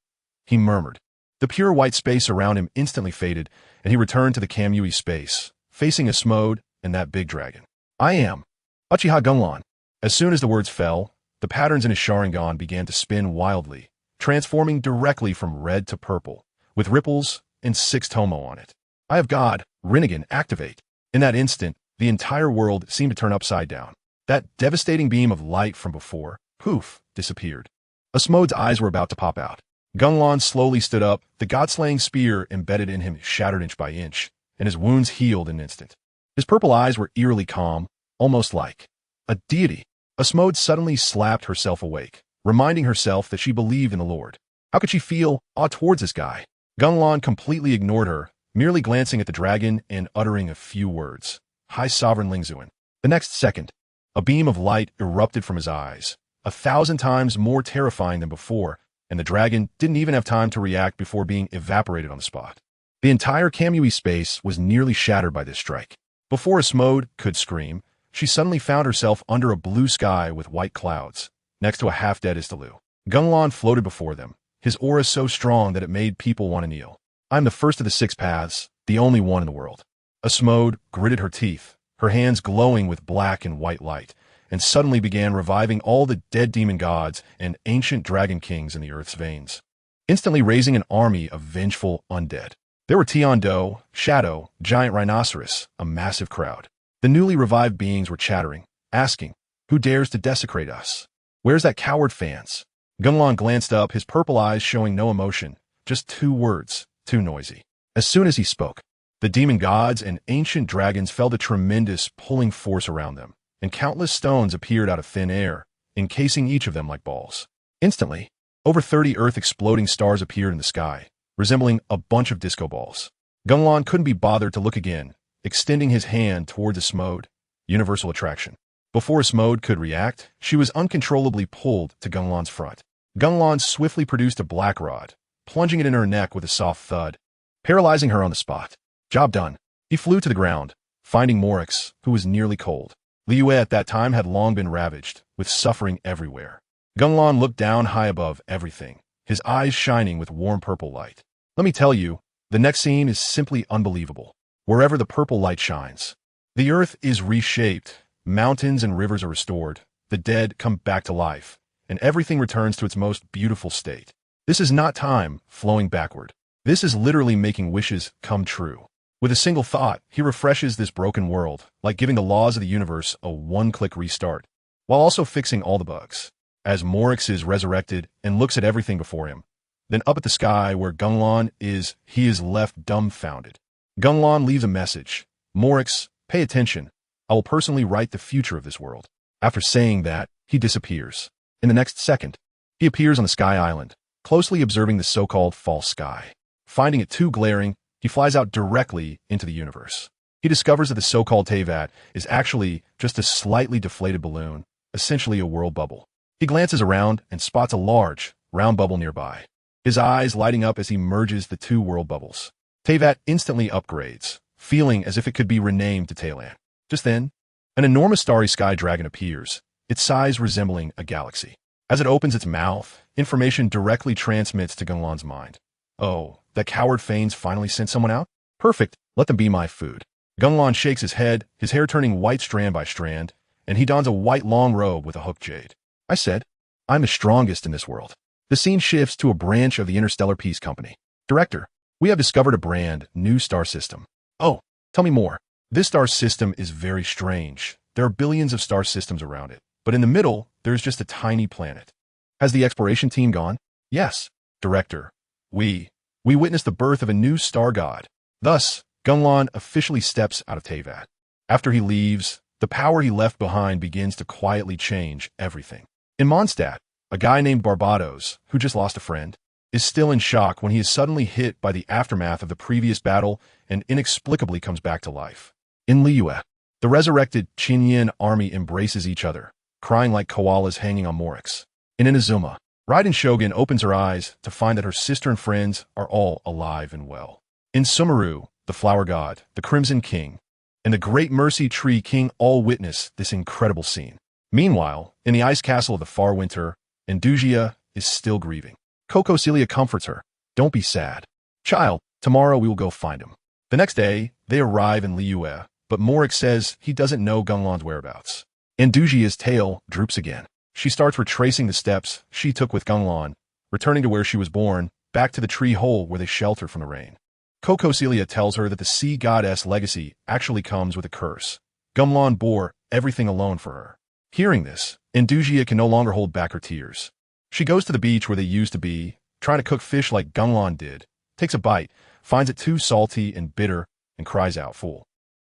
he murmured. The pure white space around him instantly faded, and he returned to the Kamui space, facing Asmode and that big dragon. I am Uchiha Gunglan. As soon as the words fell, the patterns in his Sharingan began to spin wildly, transforming directly from red to purple, with ripples and 6 Tomo on it. I have God, Rinnegan, activate. In that instant, the entire world seemed to turn upside down. That devastating beam of light from before, poof, disappeared. Asmode's eyes were about to pop out. Gunglan slowly stood up, the god-slaying spear embedded in him shattered inch by inch, and his wounds healed in an instant. His purple eyes were eerily calm, almost like a deity. Asmode suddenly slapped herself awake, reminding herself that she believed in the Lord. How could she feel awe towards this guy? Gunglan completely ignored her, merely glancing at the dragon and uttering a few words. High Sovereign Lingzuan. The next second, a beam of light erupted from his eyes, 1,000 times more terrifying than before, and the dragon didn't even have time to react before being evaporated on the spot. The entire Kamui space was nearly shattered by this strike. Before Asmode could scream, she suddenly found herself under a blue sky with white clouds, next to a half-dead Istalu. Gunglan floated before them, his aura so strong that it made people want to kneel. I'm the first of the 6 paths, the only one in the world. Asmode gritted her teeth, her hands glowing with black and white light, and suddenly began reviving all the dead demon gods and ancient dragon kings in the earth's veins, instantly raising an army of vengeful undead. There were Tian-Do, Shadow, Giant Rhinoceros, a massive crowd. The newly revived beings were chattering, asking, who dares to desecrate us? Where's that coward fans? Gunglan glanced up, his purple eyes showing no emotion, just 2 words, too noisy. As soon as he spoke, the demon gods and ancient dragons felt a tremendous pulling force around them, and countless stones appeared out of thin air, encasing each of them like balls. Instantly, over 30 earth-exploding stars appeared in the sky, resembling a bunch of disco balls. Gunglan couldn't be bothered to look again, extending his hand toward Asmode. Universal attraction. Before Asmode could react, she was uncontrollably pulled to Gunglan's front. Gunglan swiftly produced a black rod, plunging it in her neck with a soft thud, paralyzing her on the spot. Job done. He flew to the ground, finding Morix, who was nearly cold. Liyue at that time had long been ravaged, with suffering everywhere. Gunglan looked down high above everything, his eyes shining with warm purple light. Let me tell you, the next scene is simply unbelievable. Wherever the purple light shines, the earth is reshaped, mountains and rivers are restored, the dead come back to life, and everything returns to its most beautiful state. This is not time flowing backward. This is literally making wishes come true. With a single thought, he refreshes this broken world, like giving the laws of the universe a one-click restart, while also fixing all the bugs. As Morix is resurrected and looks at everything before him, then up at the sky where Gunglan is, he is left dumbfounded. Gunglan leaves a message. Morix, pay attention. I will personally write the future of this world. After saying that, he disappears. In the next second, he appears on the Sky Island, closely observing the so-called false sky. Finding it too glaring, he flies out directly into the universe. He discovers that the so-called Teyvat is actually just a slightly deflated balloon, essentially a world bubble. He glances around and spots a large, round bubble nearby, his eyes lighting up as he merges the two world bubbles. Teyvat instantly upgrades, feeling as if it could be renamed to Teyland. Just then, an enormous starry sky dragon appears, its size resembling a galaxy. As it opens its mouth, information directly transmits to Genglan's mind. Oh, that coward Fanes finally sent someone out? Perfect, let them be my food. Genglan shakes his head, his hair turning white strand by strand, and he dons a white long robe with a hooked jade. I said, I'm the strongest in this world. The scene shifts to a branch of the Interstellar Peace Company. Director, we have discovered a brand new star system. Oh, tell me more. This star system is very strange. There are billions of star systems around it, but in the middle, there's just a tiny planet. Has the exploration team gone? Yes. Director, we witnessed the birth of a new star god. Thus, Genglan officially steps out of Teyvat. After he leaves, the power he left behind begins to quietly change everything. In Mondstadt, a guy named Barbados, who just lost a friend, is still in shock when he is suddenly hit by the aftermath of the previous battle and inexplicably comes back to life. In Liyue, the resurrected Qinyin army embraces each other, crying like koalas hanging on Morix. In Inazuma, Raiden Shogun opens her eyes to find that her sister and friends are all alive and well. In Susanoo, the flower god, the Crimson King, and the Great Mercy Tree King all witness this incredible scene. Meanwhile, in the ice castle of the far winter, Inazuma is still grieving. Coco Celia comforts her. Don't be sad. Child, tomorrow we will go find him. The next day, they arrive in Liyue, but Morix says he doesn't know Genglan's whereabouts. Indujia's tail droops again. She starts retracing the steps she took with Genglan, returning to where she was born, back to the tree hole where they shelter from the rain. Coco Celia tells her that the sea goddess legacy actually comes with a curse. Genglan bore everything alone for her. Hearing this, Indujia can no longer hold back her tears. She goes to the beach where they used to be, trying to cook fish like Genglan did, takes a bite, finds it too salty and bitter, and cries out, "Fool!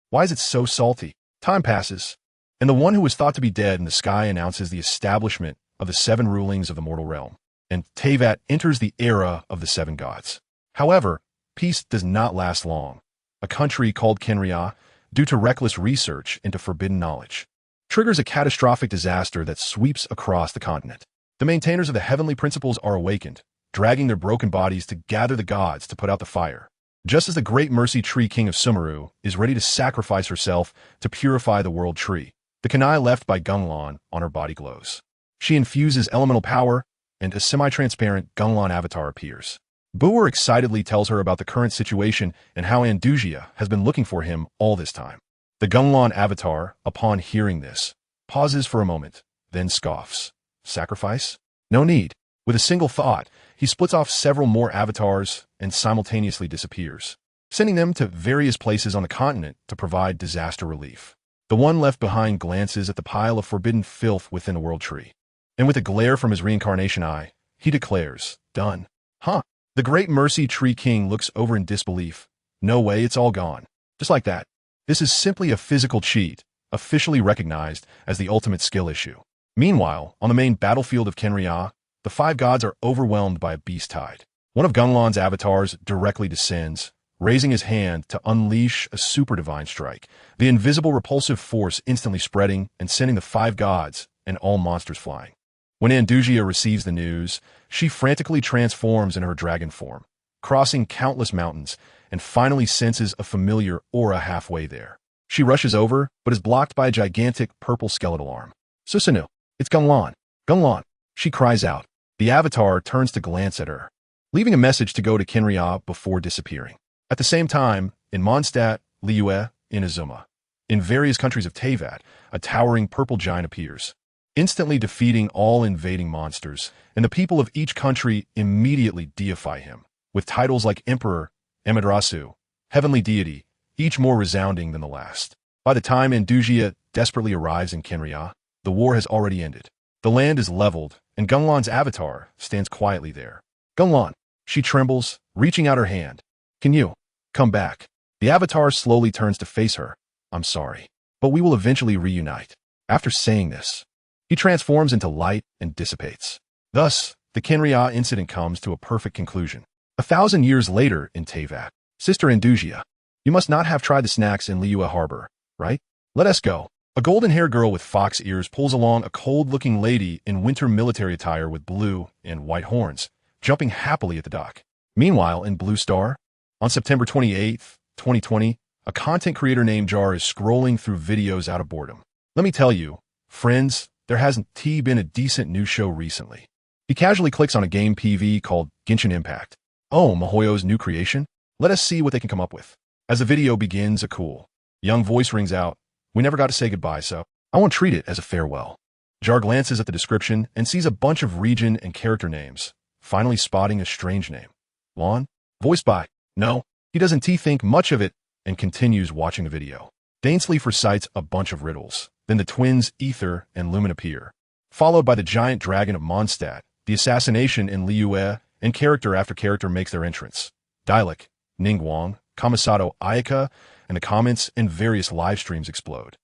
Why is it so salty?" Time passes, and the one who was thought to be dead in the sky announces the establishment of the 7 rulings of the mortal realm, and Teyvat enters the era of the 7 gods. However, peace does not last long. A country called Kenria, due to reckless research into forbidden knowledge, triggers a catastrophic disaster that sweeps across the continent. The maintainers of the heavenly principles are awakened, dragging their broken bodies to gather the gods to put out the fire. Just as the Great Mercy Tree King of Susanoo is ready to sacrifice herself to purify the world tree, the kunai left by Genglan on her body glows. She infuses elemental power, and a semi-transparent Genglan avatar appears. Booer excitedly tells her about the current situation and how Indujia has been looking for him all this time. The Genglan avatar, upon hearing this, pauses for a moment, then scoffs. Sacrifice? No need. With a single thought, he splits off several more avatars and simultaneously disappears, sending them to various places on the continent to provide disaster relief. The one left behind glances at the pile of forbidden filth within the world tree, and with a glare from his reincarnation eye, he declares, "Done." Huh? The Great Mercy Tree King looks over in disbelief. No way, it's all gone. Just like that. This is simply a physical cheat, officially recognized as the ultimate skill issue. Meanwhile, on the main battlefield of Kenria, the 5 gods are overwhelmed by a beast tide. One of Genglan's avatars directly descends, raising his hand to unleash a super divine strike, the invisible repulsive force instantly spreading and sending the 5 gods and all monsters flying. When Indujia receives the news, she frantically transforms into her dragon form, crossing countless mountains, and finally senses a familiar aura halfway there. She rushes over, but is blocked by a gigantic purple skeletal arm. "Susanoo, it's Genglan. Genglan," she cries out. The avatar turns to glance at her, leaving a message to go to Kenria before disappearing. At the same time, in Mondstadt, Liyue, Inazuma, in various countries of Teyvat, a towering purple giant appears, instantly defeating all invading monsters, and the people of each country immediately deify him, with titles like Emperor, Amaterasu, Heavenly Deity, each more resounding than the last. By the time Indujia desperately arrives in Kenria, the war has already ended. The land is leveled, and Genglan's avatar stands quietly there. "Genglan," she trembles, reaching out her hand. "Can you come back?" The avatar slowly turns to face her. "I'm sorry, but we will eventually reunite." After saying this, he transforms into light and dissipates. Thus, the Kenria incident comes to a perfect conclusion. 1,000 years later in Teyvat, Sister Indujia, You must not have tried the snacks in Liyue Harbor, right? Let us go. A golden-haired girl with fox ears pulls along a cold-looking lady in winter military attire with blue and white horns, jumping happily at the dock. Meanwhile, in Blue Star, on September 28th, 2020, a content creator named Jar is scrolling through videos out of boredom. Let me tell you, friends, there hasn't been a decent new show recently. He casually clicks on a game PV called Genshin Impact. Oh, Mihoyo's new creation? Let us see what they can come up with. As the video begins, a cool, young voice rings out. We never got to say goodbye, so I won't treat it as a farewell. Jar glances at the description and sees a bunch of region and character names, finally spotting a strange name. Lon? Voiced by? No, he doesn't think much of it and continues watching the video. Dainsleif recites a bunch of riddles. Then the twins Ether and Lumen appear, followed by the giant dragon of Mondstadt, the assassination in Liyue, and character after character makes their entrance. Dialek, Ningguang, Kamisato Ayaka, and the comments and various live streams explode.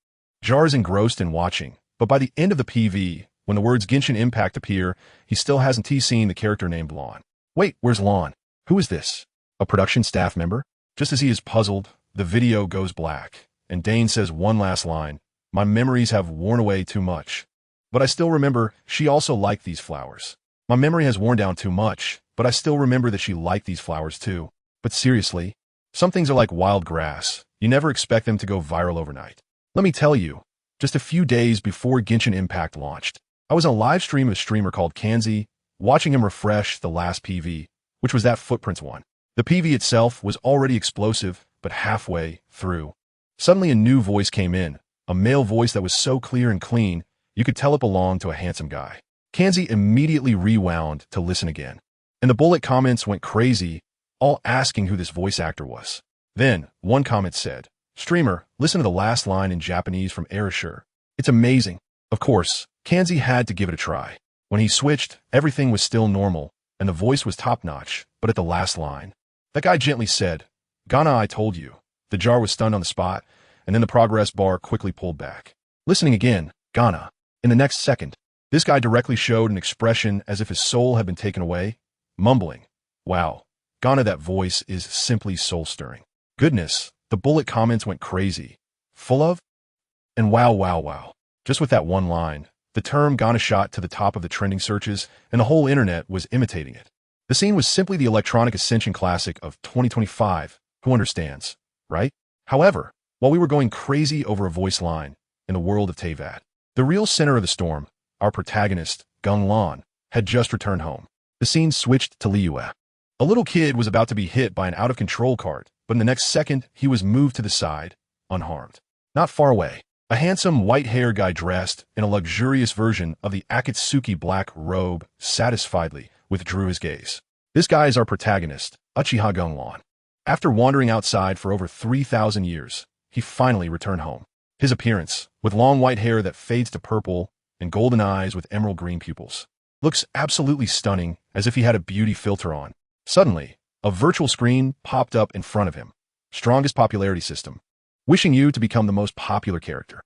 Jar is engrossed in watching, but by the end of the PV, when the words Genshin Impact appear, he still hasn't seen the character named Lon. Wait, where's Lon? Who is this? A production staff member? Just as he is puzzled, the video goes black, and Dane says one last line, "My memories have worn away too much. But I still remember she also liked these flowers. My memory has worn down too much, but I still remember that she liked these flowers too." But seriously, some things are like wild grass. You never expect them to go viral overnight. Let me tell you, just a few days before Genshin Impact launched, I was on a live stream of a streamer called Kanzi, watching him refresh the last PV, which was that Footprints one. The PV itself was already explosive, but halfway through, suddenly a new voice came in, a male voice that was so clear and clean, you could tell it belonged to a handsome guy. Kanzi immediately rewound to listen again, and the bullet comments went crazy, all asking who this voice actor was. Then, one comment said, "Streamer, listen to the last line in Japanese from Erasure. It's amazing." Of course, Kanzi had to give it a try. When he switched, everything was still normal, and the voice was top-notch, but at the last line, that guy gently said, "Ghana, I told you." The Jar was stunned on the spot, and then the progress bar quickly pulled back. Listening again, Ghana. In the next second, this guy directly showed an expression as if his soul had been taken away, mumbling, "Wow, Ghana, that voice is simply soul-stirring." Goodness, the bullet comments went crazy. Full of? And wow. Just with that one line, the term Ghana shot to the top of the trending searches, and the whole internet was imitating it. The scene was simply the electronic ascension classic of 2025. Who understands, right? However, while we were going crazy over a voice line in the world of Teyvat, the real center of the storm, our protagonist, Geng Lan, had just returned home. The scene switched to Liyue. A little kid was about to be hit by an out-of-control cart, but in the next second, he was moved to the side, unharmed. Not far away, a handsome white-haired guy dressed in a luxurious version of the Akatsuki black robe satisfiedly withdrew his gaze. This guy is our protagonist, Uchiha Geng Lan. After wandering outside for over 3,000 years, he finally returned home. His appearance, with long white hair that fades to purple and golden eyes with emerald green pupils, looks absolutely stunning, as if he had a beauty filter on. Suddenly, a virtual screen popped up in front of him. Strongest popularity system. Wishing you to become the most popular character.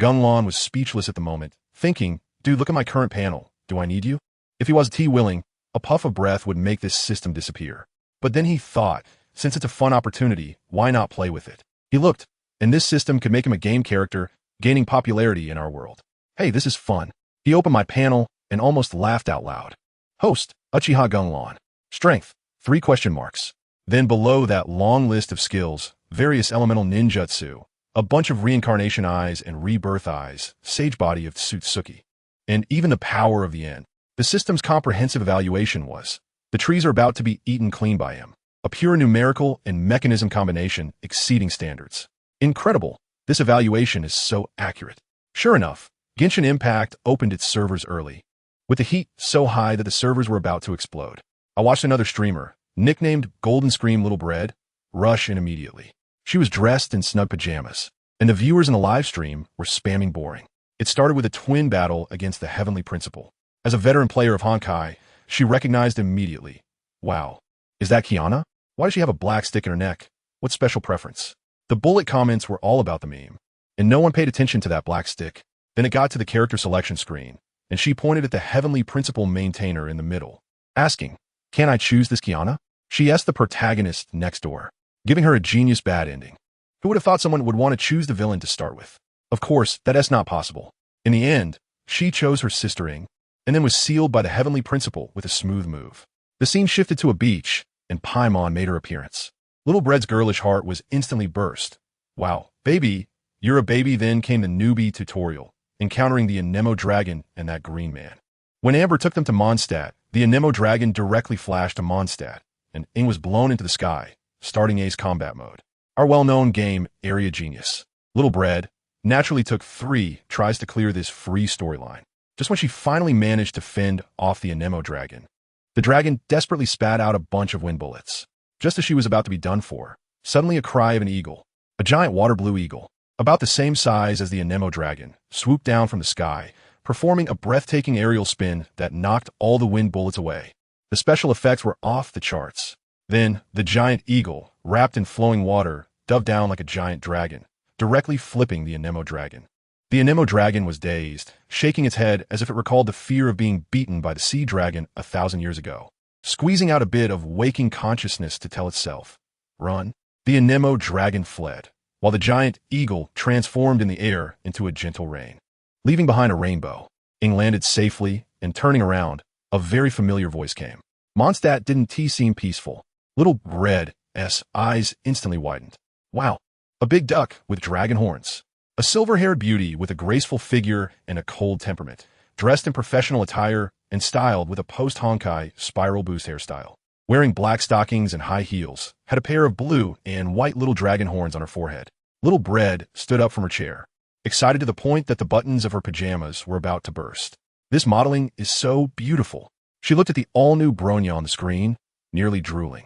Geng Lan was speechless at the moment, thinking, dude, look at my current panel. Do I need you? If he was willing, a puff of breath would make this system disappear. But then he thought, since it's a fun opportunity, why not play with it? He looked, and this system could make him a game character, gaining popularity in our world. Hey, this is fun. He opened my panel and almost laughed out loud. Host, Uchiha Geng Lan. Strength, 3 question marks. Then below that long list of skills, various elemental ninjutsu, a bunch of reincarnation eyes and rebirth eyes, sage body of Tsutsuki, and even the power of the end. The system's comprehensive evaluation was, the trees are about to be eaten clean by him. A pure numerical and mechanism combination exceeding standards. Incredible. This evaluation is so accurate. Sure enough, Genshin Impact opened its servers early, with the heat so high that the servers were about to explode. I watched another streamer, nicknamed Golden Scream Little Bread, rush in immediately. She was dressed in snug pajamas, and the viewers in the live stream were spamming boring. It started with a twin battle against the Heavenly Principal. As a veteran player of Honkai, she recognized immediately. Wow. Is that Kiana? Why does she have a black stick in her neck? What special preference? The bullet comments were all about the meme, and no one paid attention to that black stick. Then it got to the character selection screen, and she pointed at the Heavenly Principal maintainer in the middle, asking, "Can I choose this Kiana?" She asked the protagonist next door. giving her a genius bad ending. Who would have thought someone would want to choose the villain to start with? Of course, that's not possible. In the end, she chose her sister Geng, and then was sealed by the heavenly principle with a smooth move. The scene shifted to a beach, and Paimon made her appearance. Little Bread's girlish heart was instantly burst. Wow, baby, you're a baby. Then came the newbie tutorial, encountering the Anemo dragon and that green man. When Amber took them to Mondstadt, the Anemo dragon directly flashed to Mondstadt, and Geng was blown into the sky, starting Ace combat mode. Our well-known game area genius, Little Bread, naturally took 3 tries to clear this free storyline. Just when she finally managed to fend off the Anemo dragon, the dragon desperately spat out a bunch of wind bullets. Just as she was about to be done for, suddenly a cry of an eagle, a giant water blue eagle, about the same size as the Anemo dragon, swooped down from the sky, performing a breathtaking aerial spin that knocked all the wind bullets away. The special effects were off the charts. Then, the giant eagle, wrapped in flowing water, dove down like a giant dragon, directly flipping the Anemo dragon. The Anemo dragon was dazed, shaking its head as if it recalled the fear of being beaten by the sea dragon 1,000 years ago, squeezing out a bit of waking consciousness to tell itself, "Run." The Anemo dragon fled, while the giant eagle transformed in the air into a gentle rain. Leaving behind a rainbow, Geng landed safely, and turning around, a very familiar voice came. Mondstadt didn't seem peaceful. Little Bread's eyes instantly widened. Wow, a big duck with dragon horns. A silver-haired beauty with a graceful figure and a cold temperament, dressed in professional attire and styled with a post-Honkai spiral boost hairstyle. Wearing black stockings and high heels, had a pair of blue and white little dragon horns on her forehead. Little Bread stood up from her chair, excited to the point that the buttons of her pajamas were about to burst. This modeling is so beautiful. She looked at the all-new Bronya on the screen, nearly drooling.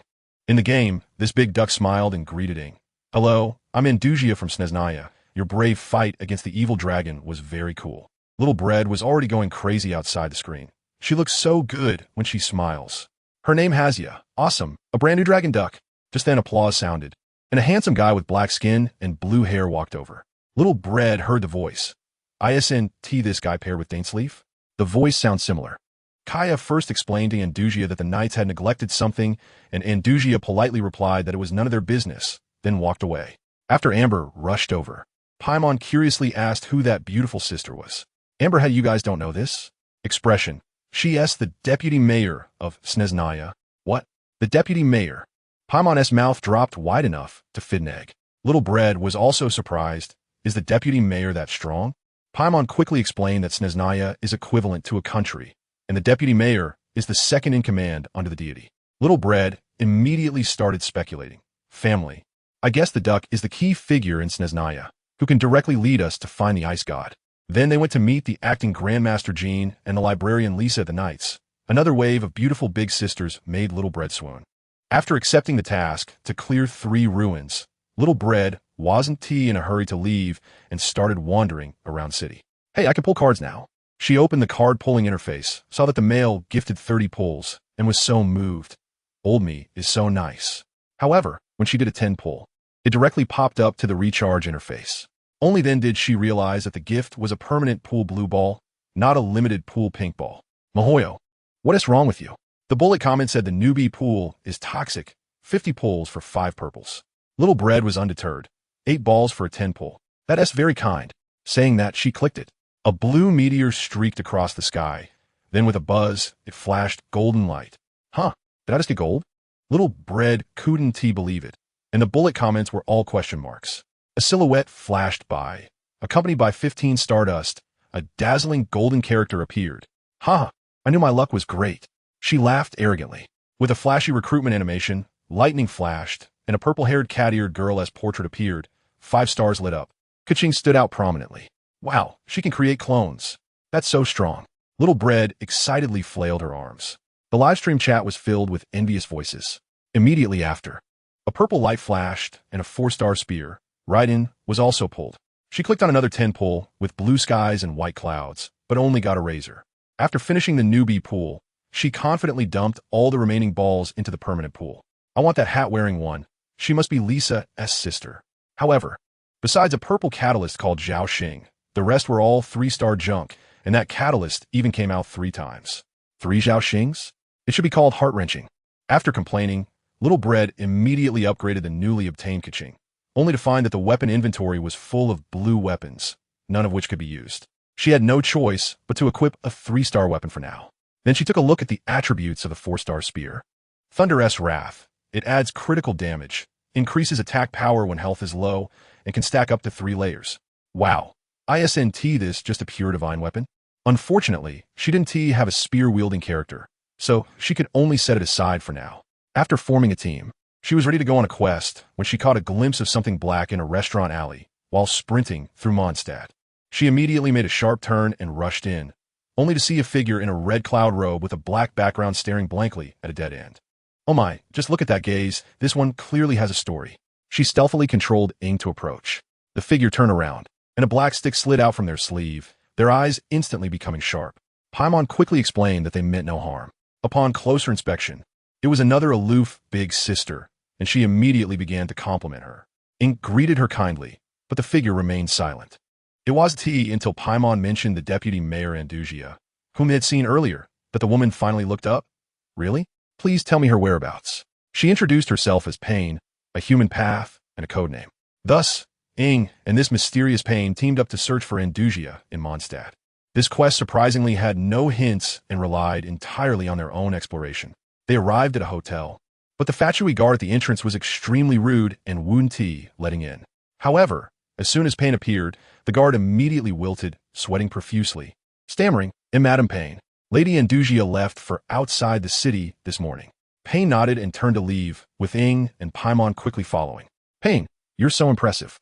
In the game, this big duck smiled and greeted Geng. "Hello, I'm Inazuma from Snezhnaya. Your brave fight against the evil dragon was very cool." Little Bread was already going crazy outside the screen. She looks so good when she smiles. "Her name Hazia. Awesome. A brand new dragon duck." Just then applause sounded, and a handsome guy with black skin and blue hair walked over. Little Bread heard the voice. "Isn't this guy paired with Dainsleaf?" The voice sounds similar. Kaya first explained to Andusia that the knights had neglected something, and Andusia politely replied that it was none of their business, then walked away. After Amber rushed over, Paimon curiously asked who that beautiful sister was. "Amber, how you guys don't know this?" Expression. "She asked the deputy mayor of Snezhnaya." "What? The deputy mayor?" Paimon's mouth dropped wide enough to fit an egg. Little Bread was also surprised. Is the deputy mayor that strong? Paimon quickly explained that Snezhnaya is equivalent to a country, and the deputy mayor is the second in command under the deity. Little Bread immediately started speculating. Family. I guess the duck is the key figure in Snezhnaya, who can directly lead us to find the ice god. Then they went to meet the acting Grandmaster Jean and the librarian Lisa at the Knights. Another wave of beautiful big sisters made Little Bread swoon. After accepting the task to clear 3 ruins, Little Bread wasn't in a hurry to leave and started wandering around city. "Hey, I can pull cards now." She opened the card-pulling interface, saw that the male gifted 30 pulls, and was so moved. Old me is so nice. However, when she did a 10 pull, it directly popped up to the recharge interface. Only then did she realize that the gift was a permanent pool blue ball, not a limited pool pink ball. "Mihoyo, what is wrong with you?" The bullet comment said the newbie pool is toxic, 50 pulls for 5 purples. Little Bread was undeterred. 8 balls for a 10 pull. That's very kind. Saying that, she clicked it. A blue meteor streaked across the sky. Then with a buzz, it flashed golden light. Huh, did I just get gold? Little Bread couldn't believe it, and the bullet comments were all question marks. A silhouette flashed by. Accompanied by 15 stardust, a dazzling golden character appeared. Ha, I knew my luck was great. She laughed arrogantly. With a flashy recruitment animation, lightning flashed, and a purple-haired cat-eared girl as portrait appeared. 5 stars lit up. Kaching stood out prominently. Wow, she can create clones. That's so strong. Little Bread excitedly flailed her arms. The livestream chat was filled with envious voices. Immediately after, a purple light flashed and a 4-star spear, Raiden, was also pulled. She clicked on another 10 pull with blue skies and white clouds, but only got a razor. After finishing the newbie pool, she confidently dumped all the remaining balls into the permanent pool. I want that hat-wearing one. She must be Lisa's sister. However, besides a purple catalyst called Zhao Xing, the rest were all 3-star junk, and that catalyst even came out 3 times. 3 Zhao Xings? It should be called heart-wrenching. After complaining, Little Bread immediately upgraded the newly obtained Kaching, only to find that the weapon inventory was full of blue weapons, none of which could be used. She had no choice but to equip a 3-star weapon for now. Then she took a look at the attributes of the 4-star spear. Thunder's Wrath. It adds critical damage, increases attack power when health is low, and can stack up to 3 layers. Wow. Isn't this just a pure divine weapon? Unfortunately, she didn't have a spear-wielding character, so she could only set it aside for now. After forming a team, she was ready to go on a quest when she caught a glimpse of something black in a restaurant alley while sprinting through Mondstadt. She immediately made a sharp turn and rushed in, only to see a figure in a red cloud robe with a black background staring blankly at a dead end. Oh my, just look at that gaze, this one clearly has a story. She stealthily controlled Ing to approach. The figure turned around, and a black stick slid out from their sleeve, their eyes instantly becoming sharp. Paimon quickly explained that they meant no harm. Upon closer inspection, it was another aloof big sister, and she immediately began to compliment her. Ing greeted her kindly, but the figure remained silent. It wasn't until Paimon mentioned the deputy mayor Andusia, whom they had seen earlier, that the woman finally looked up. Really? Please tell me her whereabouts. She introduced herself as Pain, a human path, and a codename. Thus, Ing and this mysterious Pain teamed up to search for Andusia in Mondstadt. This quest surprisingly had no hints and relied entirely on their own exploration. They arrived at a hotel, but the Fatui guard at the entrance was extremely rude and wouldn't letting in. However, as soon as Pain appeared, the guard immediately wilted, sweating profusely. Stammering, Madam Pain, Lady Andusia left for outside the city this morning. Pain nodded and turned to leave, with Ing and Paimon quickly following. Pain, you're so impressive.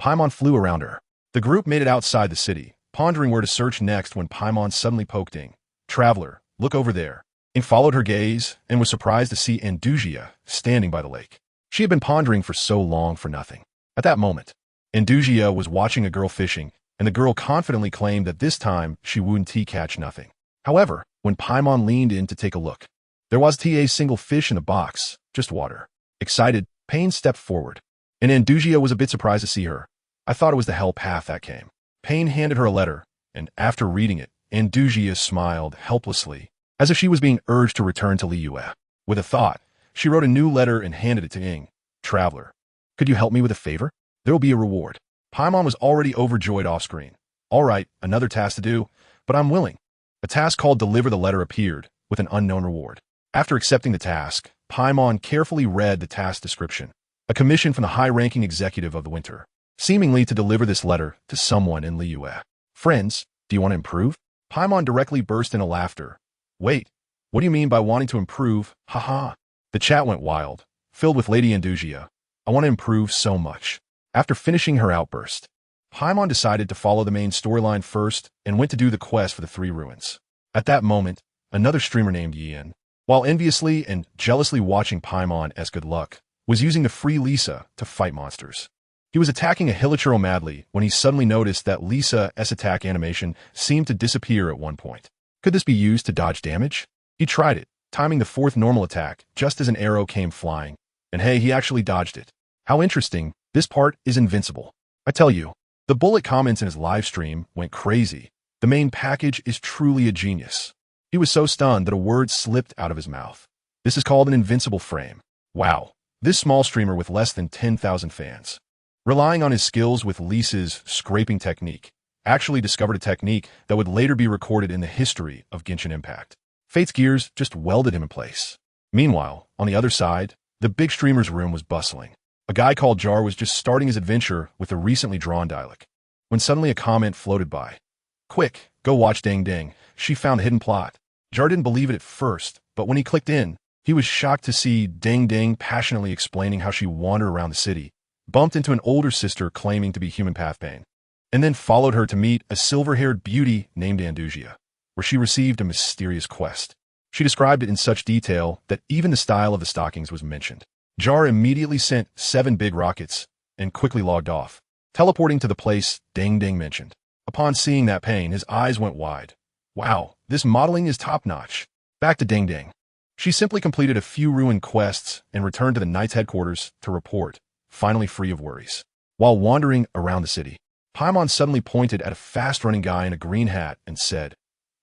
Paimon flew around her. The group made it outside the city, pondering where to search next when Paimon suddenly poked Ing. Traveler, look over there. Ing followed her gaze and was surprised to see Andusia standing by the lake. She had been pondering for so long for nothing. At that moment, Andusia was watching a girl fishing, and the girl confidently claimed that this time she wouldn't catch nothing. However, when Paimon leaned in to take a look, there was a single fish in the box, just water. Excited, Pain stepped forward, and Andusia was a bit surprised to see her. I thought it was the hell path that came. Pain handed her a letter, and after reading it, Andusia smiled helplessly, as if she was being urged to return to Liyue. With a thought, she wrote a new letter and handed it to Ing. Traveler, could you help me with a favor? There will be a reward. Paimon was already overjoyed off-screen. All right, another task to do, but I'm willing. A task called Deliver the Letter appeared, with an unknown reward. After accepting the task, Paimon carefully read the task description. A commission from the high-ranking executive of the winter, seemingly to deliver this letter to someone in Liyue. Friends, do you want to improve? Paimon directly burst into laughter. Wait, what do you mean by wanting to improve? Haha. The chat went wild, filled with Lady Andusia. I want to improve so much. After finishing her outburst, Paimon decided to follow the main storyline first and went to do the quest for the 3 ruins. At that moment, another streamer named Yin, while enviously and jealously watching Paimon's good luck, was using the free Lisa to fight monsters. He was attacking a Hilichurl madly when he suddenly noticed that Lisa's attack animation seemed to disappear at one point. Could this be used to dodge damage? He tried it, timing the 4th normal attack just as an arrow came flying, and hey, he actually dodged it. How interesting. This part is invincible. I tell you, the bullet comments in his live stream went crazy. The main package is truly a genius. He was so stunned that a word slipped out of his mouth. This is called an invincible frame. Wow, this small streamer with less than 10,000 fans, relying on his skills with Lisa's scraping technique, actually discovered a technique that would later be recorded in the history of Genshin Impact. Fate's gears just welded him in place. Meanwhile, on the other side, the big streamer's room was bustling. A guy called Jar was just starting his adventure with the recently drawn dialog, when suddenly a comment floated by. Quick, go watch Deng Deng. She found the hidden plot. Jar didn't believe it at first, but when he clicked in, he was shocked to see Deng Deng passionately explaining how she wandered around the city, bumped into an older sister claiming to be human path Pain, and then followed her to meet a silver-haired beauty named Andusia, where she received a mysterious quest. She described it in such detail that even the style of the stockings was mentioned. Jar immediately sent 7 big rockets and quickly logged off, teleporting to the place Deng Deng mentioned. Upon seeing that Pain, his eyes went wide. Wow, this modeling is top-notch. Back to Deng Deng. She simply completed a few ruined quests and returned to the Knight's headquarters to report, finally free of worries. While wandering around the city, Paimon suddenly pointed at a fast-running guy in a green hat and said,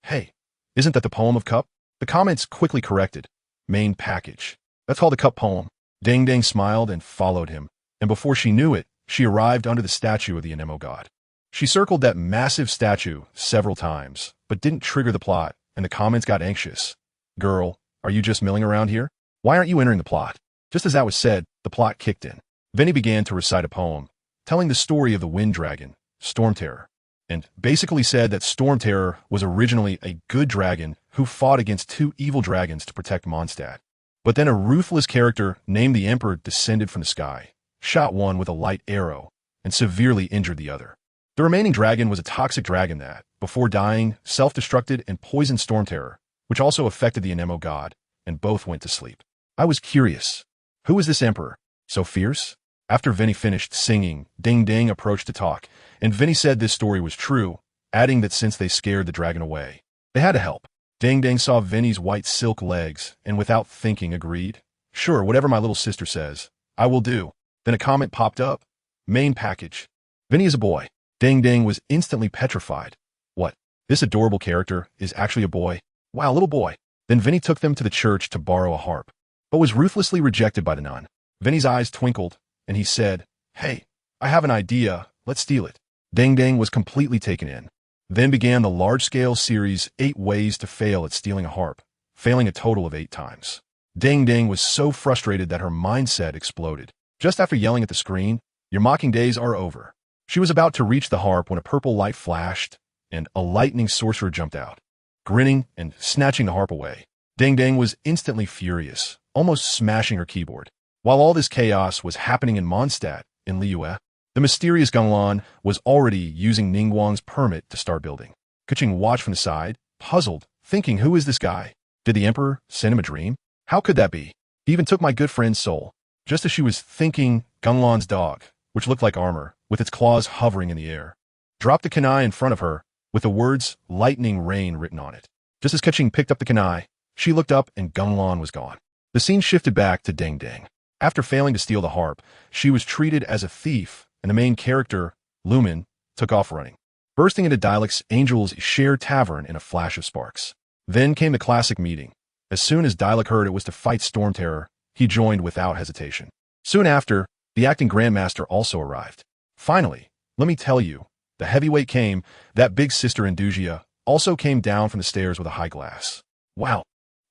Hey, isn't that the poem of Cup? The comments quickly corrected. Main package. That's called the Cup poem. Deng Deng smiled and followed him, and before she knew it, she arrived under the statue of the Anemo god. She circled that massive statue several times, but didn't trigger the plot, and the comments got anxious. Girl, are you just milling around here? Why aren't you entering the plot? Just as that was said, the plot kicked in. Vinny began to recite a poem, telling the story of the wind dragon, Storm Terror, and basically said that Storm Terror was originally a good dragon who fought against two evil dragons to protect Mondstadt. But then a ruthless character named the Emperor descended from the sky, shot one with a light arrow, and severely injured the other. The remaining dragon was a toxic dragon that, before dying, self-destructed and poisoned Storm Terror, which also affected the Anemo god, and both went to sleep. I was curious. Who is this Emperor? So fierce? After Vinny finished singing, Ding Ding approached to talk, and Vinny said this story was true, adding that since they scared the dragon away, they had to help. Ding Ding saw Vinny's white silk legs, and without thinking agreed. Sure, whatever my little sister says, I will do. Then a comment popped up. Main package. Vinny is a boy. Ding Ding was instantly petrified. What? This adorable character is actually a boy? Wow, little boy. Then Vinny took them to the church to borrow a harp, but was ruthlessly rejected by the nun. Vinny's eyes twinkled, and he said, Hey, I have an idea, let's steal it. Ding Ding was completely taken in. Then began the large-scale series 8 Ways to Fail at Stealing a Harp, failing a total of 8 times. Ding Ding was so frustrated that her mindset exploded. Just after yelling at the screen, Your mocking days are over. She was about to reach the harp when a purple light flashed, and a lightning sorcerer jumped out, grinning and snatching the harp away. Ding Ding was instantly furious, almost smashing her keyboard. While all this chaos was happening in Mondstadt, in Liyue, the mysterious Genglan was already using Ningguang's permit to start building. Keqing watched from the side, puzzled, thinking, who is this guy? Did the Emperor send him a dream? How could that be? He even took my good friend's soul. Just as she was thinking, Genglan's dog, which looked like armor, with its claws hovering in the air, dropped the kunai in front of her, with the words lightning rain written on it. Just as Keqing picked up the kunai, she looked up and Genglan was gone. The scene shifted back to Ding Ding. After failing to steal the harp, she was treated as a thief, and the main character, Lumen, took off running, bursting into Dialec's Angel's Share Tavern in a flash of sparks. Then came the classic meeting. As soon as Dialec heard it was to fight Storm Terror, he joined without hesitation. Soon after, the acting Grandmaster also arrived. Finally, let me tell you, the heavyweight came, that big sister Indugia also came down from the stairs with a high glass. Wow.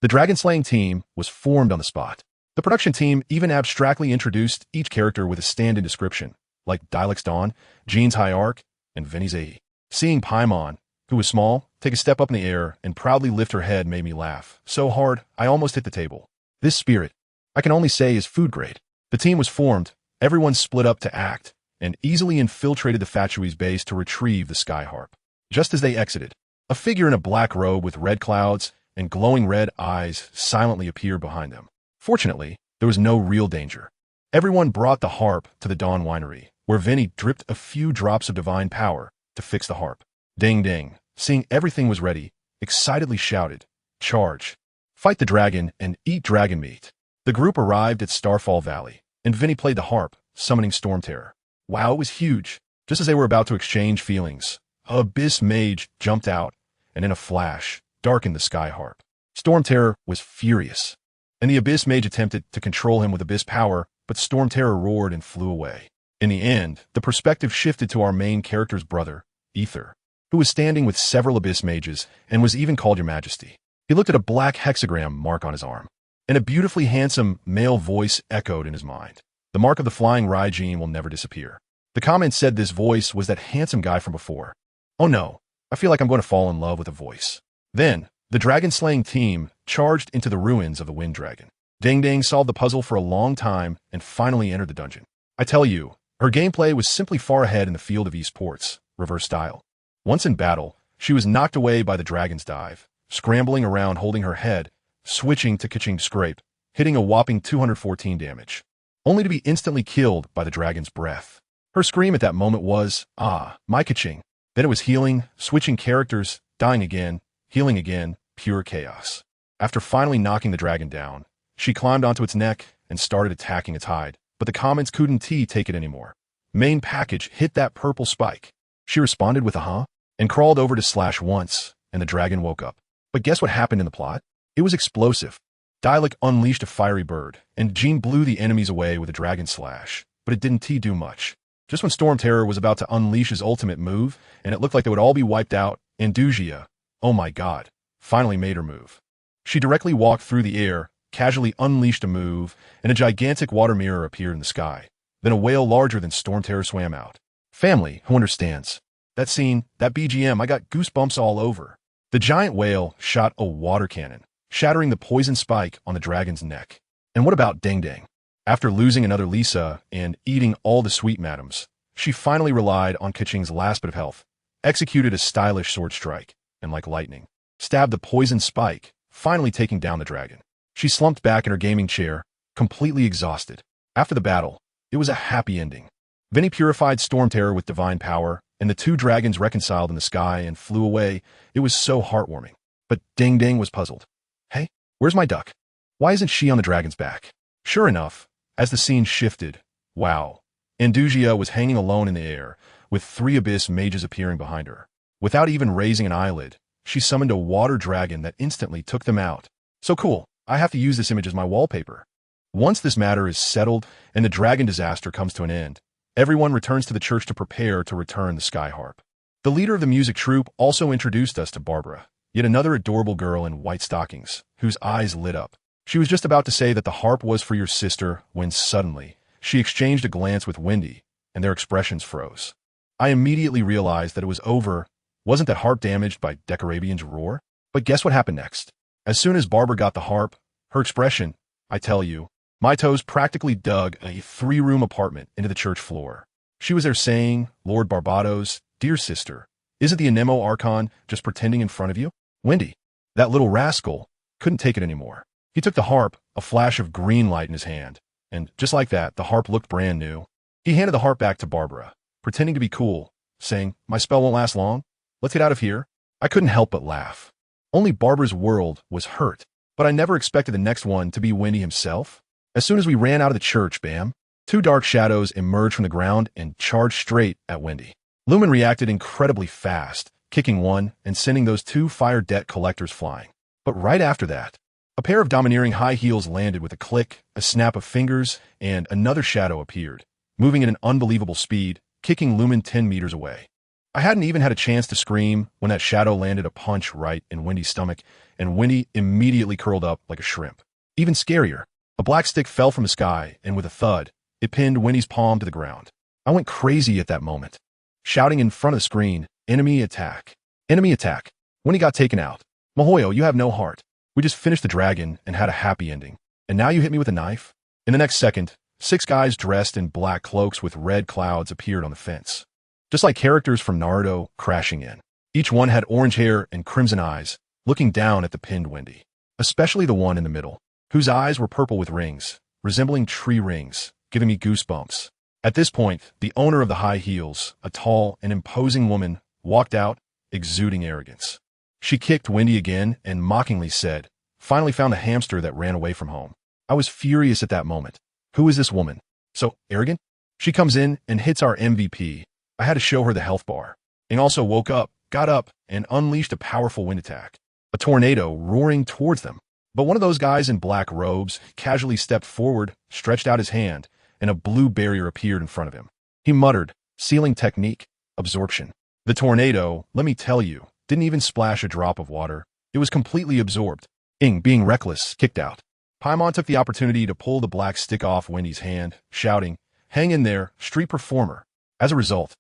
The dragon-slaying team was formed on the spot. The production team even abstractly introduced each character with a stand-in description, like Dialec's Dawn, Jean's Hierarch, and Vinny's Ae. Seeing Paimon, who was small, take a step up in the air and proudly lift her head made me laugh so hard I almost hit the table. This spirit, I can only say, is food grade. The team was formed, everyone split up to act, and easily infiltrated the Fatui's base to retrieve the sky harp. Just as they exited, a figure in a black robe with red clouds and glowing red eyes silently appeared behind them. Fortunately, there was no real danger. Everyone brought the harp to the Dawn Winery, where Vinny dripped a few drops of divine power to fix the harp. Ding Ding, seeing everything was ready, excitedly shouted, Charge! Fight the dragon and eat dragon meat. The group arrived at Starfall Valley, and Vinny played the harp, summoning Storm Terror. Wow, it was huge. Just as they were about to exchange feelings, an Abyss Mage jumped out, and in a flash, darkened the sky harp. Storm Terror was furious, and the Abyss Mage attempted to control him with Abyss power, but Storm Terror roared and flew away. In the end, the perspective shifted to our main character's brother, Ether, who was standing with several Abyss Mages and was even called Your Majesty. He looked at a black hexagram mark on his arm, and a beautifully handsome male voice echoed in his mind. The mark of the flying Raijin will never disappear. The comment said this voice was that handsome guy from before. Oh no, I feel like I'm going to fall in love with a voice. Then, the dragon-slaying team charged into the ruins of the Wind Dragon. Ding Ding solved the puzzle for a long time and finally entered the dungeon. I tell you, her gameplay was simply far ahead in the field of esports, reverse style. Once in battle, she was knocked away by the dragon's dive, scrambling around holding her head, switching to Keqing's scrape, hitting a whopping 214 damage, only to be instantly killed by the dragon's breath. Her scream at that moment was, ah, my Keqing. Then it was healing, switching characters, dying again, healing again, pure chaos. After finally knocking the dragon down, she climbed onto its neck and started attacking its hide, but the comments couldn't take it anymore. Main package hit that purple spike. She responded with a huh, and crawled over to slash once, and the dragon woke up. But guess what happened in the plot? It was explosive. Dialect unleashed a fiery bird, and Jean blew the enemies away with a dragon slash, but it didn't do much. Just when Storm Terror was about to unleash his ultimate move, and it looked like they would all be wiped out, Inazuma, oh my god, finally made her move. She directly walked through the air, casually unleashed a move, and a gigantic water mirror appeared in the sky. Then a whale larger than Storm Terror swam out. Family, who understands? That scene, that BGM, I got goosebumps all over. The giant whale shot a water cannon, shattering the poison spike on the dragon's neck. And what about Geng? After losing another Lisa and eating all the sweet madams, she finally relied on Kaching's last bit of health, executed a stylish sword strike, and like lightning, stabbed the poison spike, finally taking down the dragon. She slumped back in her gaming chair, completely exhausted. After the battle, it was a happy ending. Vinny purified Storm Terror with divine power, and the two dragons reconciled in the sky and flew away. It was so heartwarming. But Geng was puzzled. Hey, where's my duck? Why isn't she on the dragon's back? Sure enough, as the scene shifted, wow, Inazuma was hanging alone in the air, with 3 abyss mages appearing behind her. Without even raising an eyelid, she summoned a water dragon that instantly took them out. So cool, I have to use this image as my wallpaper. Once this matter is settled and the dragon disaster comes to an end, everyone returns to the church to prepare to return the sky harp. The leader of the music troupe also introduced us to Barbara, yet another adorable girl in white stockings, whose eyes lit up. She was just about to say that the harp was for your sister when suddenly she exchanged a glance with Wendy, and their expressions froze. I immediately realized that it was over. Wasn't that harp damaged by Decarabian's roar? But guess what happened next? As soon as Barbara got the harp, her expression, I tell you, my toes practically dug a 3-room apartment into the church floor. She was there saying, Lord Barbados, dear sister, isn't the Anemo Archon just pretending in front of you? Wendy, that little rascal, couldn't take it anymore. He took the harp, a flash of green light in his hand, and just like that, the harp looked brand new. He handed the harp back to Barbara, pretending to be cool, saying, my spell won't last long. Let's get out of here. I couldn't help but laugh. Only Barbara's world was hurt, but I never expected the next one to be Wendy himself. As soon as we ran out of the church, bam, 2 dark shadows emerged from the ground and charged straight at Wendy. Lumen reacted incredibly fast, kicking one and sending those 2 fire debt collectors flying. But right after that, a pair of domineering high heels landed with a click, a snap of fingers, and another shadow appeared, moving at an unbelievable speed, kicking Lumen 10 meters away. I hadn't even had a chance to scream when that shadow landed a punch right in Wendy's stomach, and Wendy immediately curled up like a shrimp. Even scarier, a black stick fell from the sky, and with a thud, it pinned Wendy's palm to the ground. I went crazy at that moment, shouting in front of the screen, enemy attack. Enemy attack. Wendy got taken out. Mihoyo, you have no heart. We just finished the dragon and had a happy ending. And now you hit me with a knife? In the next second, 6 guys dressed in black cloaks with red clouds appeared on the fence. Just like characters from Naruto crashing in. Each one had orange hair and crimson eyes, looking down at the pinned Wendy. Especially the one in the middle, whose eyes were purple with rings, resembling tree rings, giving me goosebumps. At this point, the owner of the high heels, a tall and imposing woman, walked out, exuding arrogance. She kicked Wendy again and mockingly said, finally found a hamster that ran away from home. I was furious at that moment. Who is this woman? So arrogant? She comes in and hits our MVP. I had to show her the health bar. And also woke up, got up, and unleashed a powerful wind attack. A tornado roaring towards them. But one of those guys in black robes casually stepped forward, stretched out his hand, and a blue barrier appeared in front of him. He muttered, sealing technique, absorption. The tornado, let me tell you, didn't even splash a drop of water. It was completely absorbed. Ing, being reckless, kicked out. Paimon took the opportunity to pull the black stick off Wendy's hand, shouting, hang in there, street performer. As a result,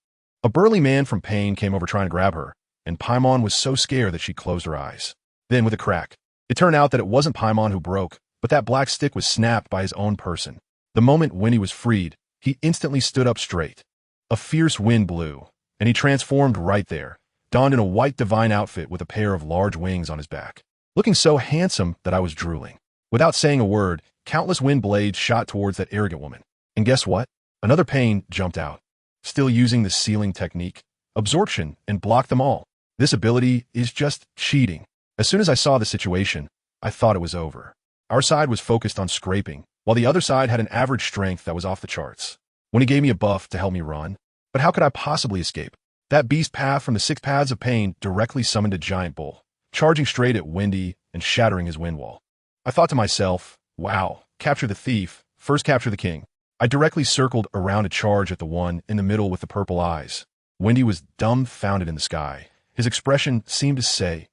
a burly man from Pain came over trying to grab her, and Paimon was so scared that she closed her eyes. Then, with a crack, it turned out that it wasn't Paimon who broke, but that black stick was snapped by his own person. The moment Wendy was freed, he instantly stood up straight. A fierce wind blew, and he transformed right there, donned in a white divine outfit with a pair of large wings on his back, looking so handsome that I was drooling. Without saying a word, countless wind blades shot towards that arrogant woman. And guess what? Another Pain jumped out, still using the sealing technique, absorption, and blocked them all. This ability is just cheating. As soon as I saw the situation, I thought it was over. Our side was focused on scraping, while the other side had an average strength that was off the charts. When he gave me a buff to help me run, but how could I possibly escape? That beast path from the 6 paths of pain directly summoned a giant bull, charging straight at Wendy and shattering his wind wall. I thought to myself, wow, capture the thief, first capture the king. I directly circled around to charge at the one in the middle with the purple eyes. Wendy was dumbfounded in the sky. His expression seemed to say,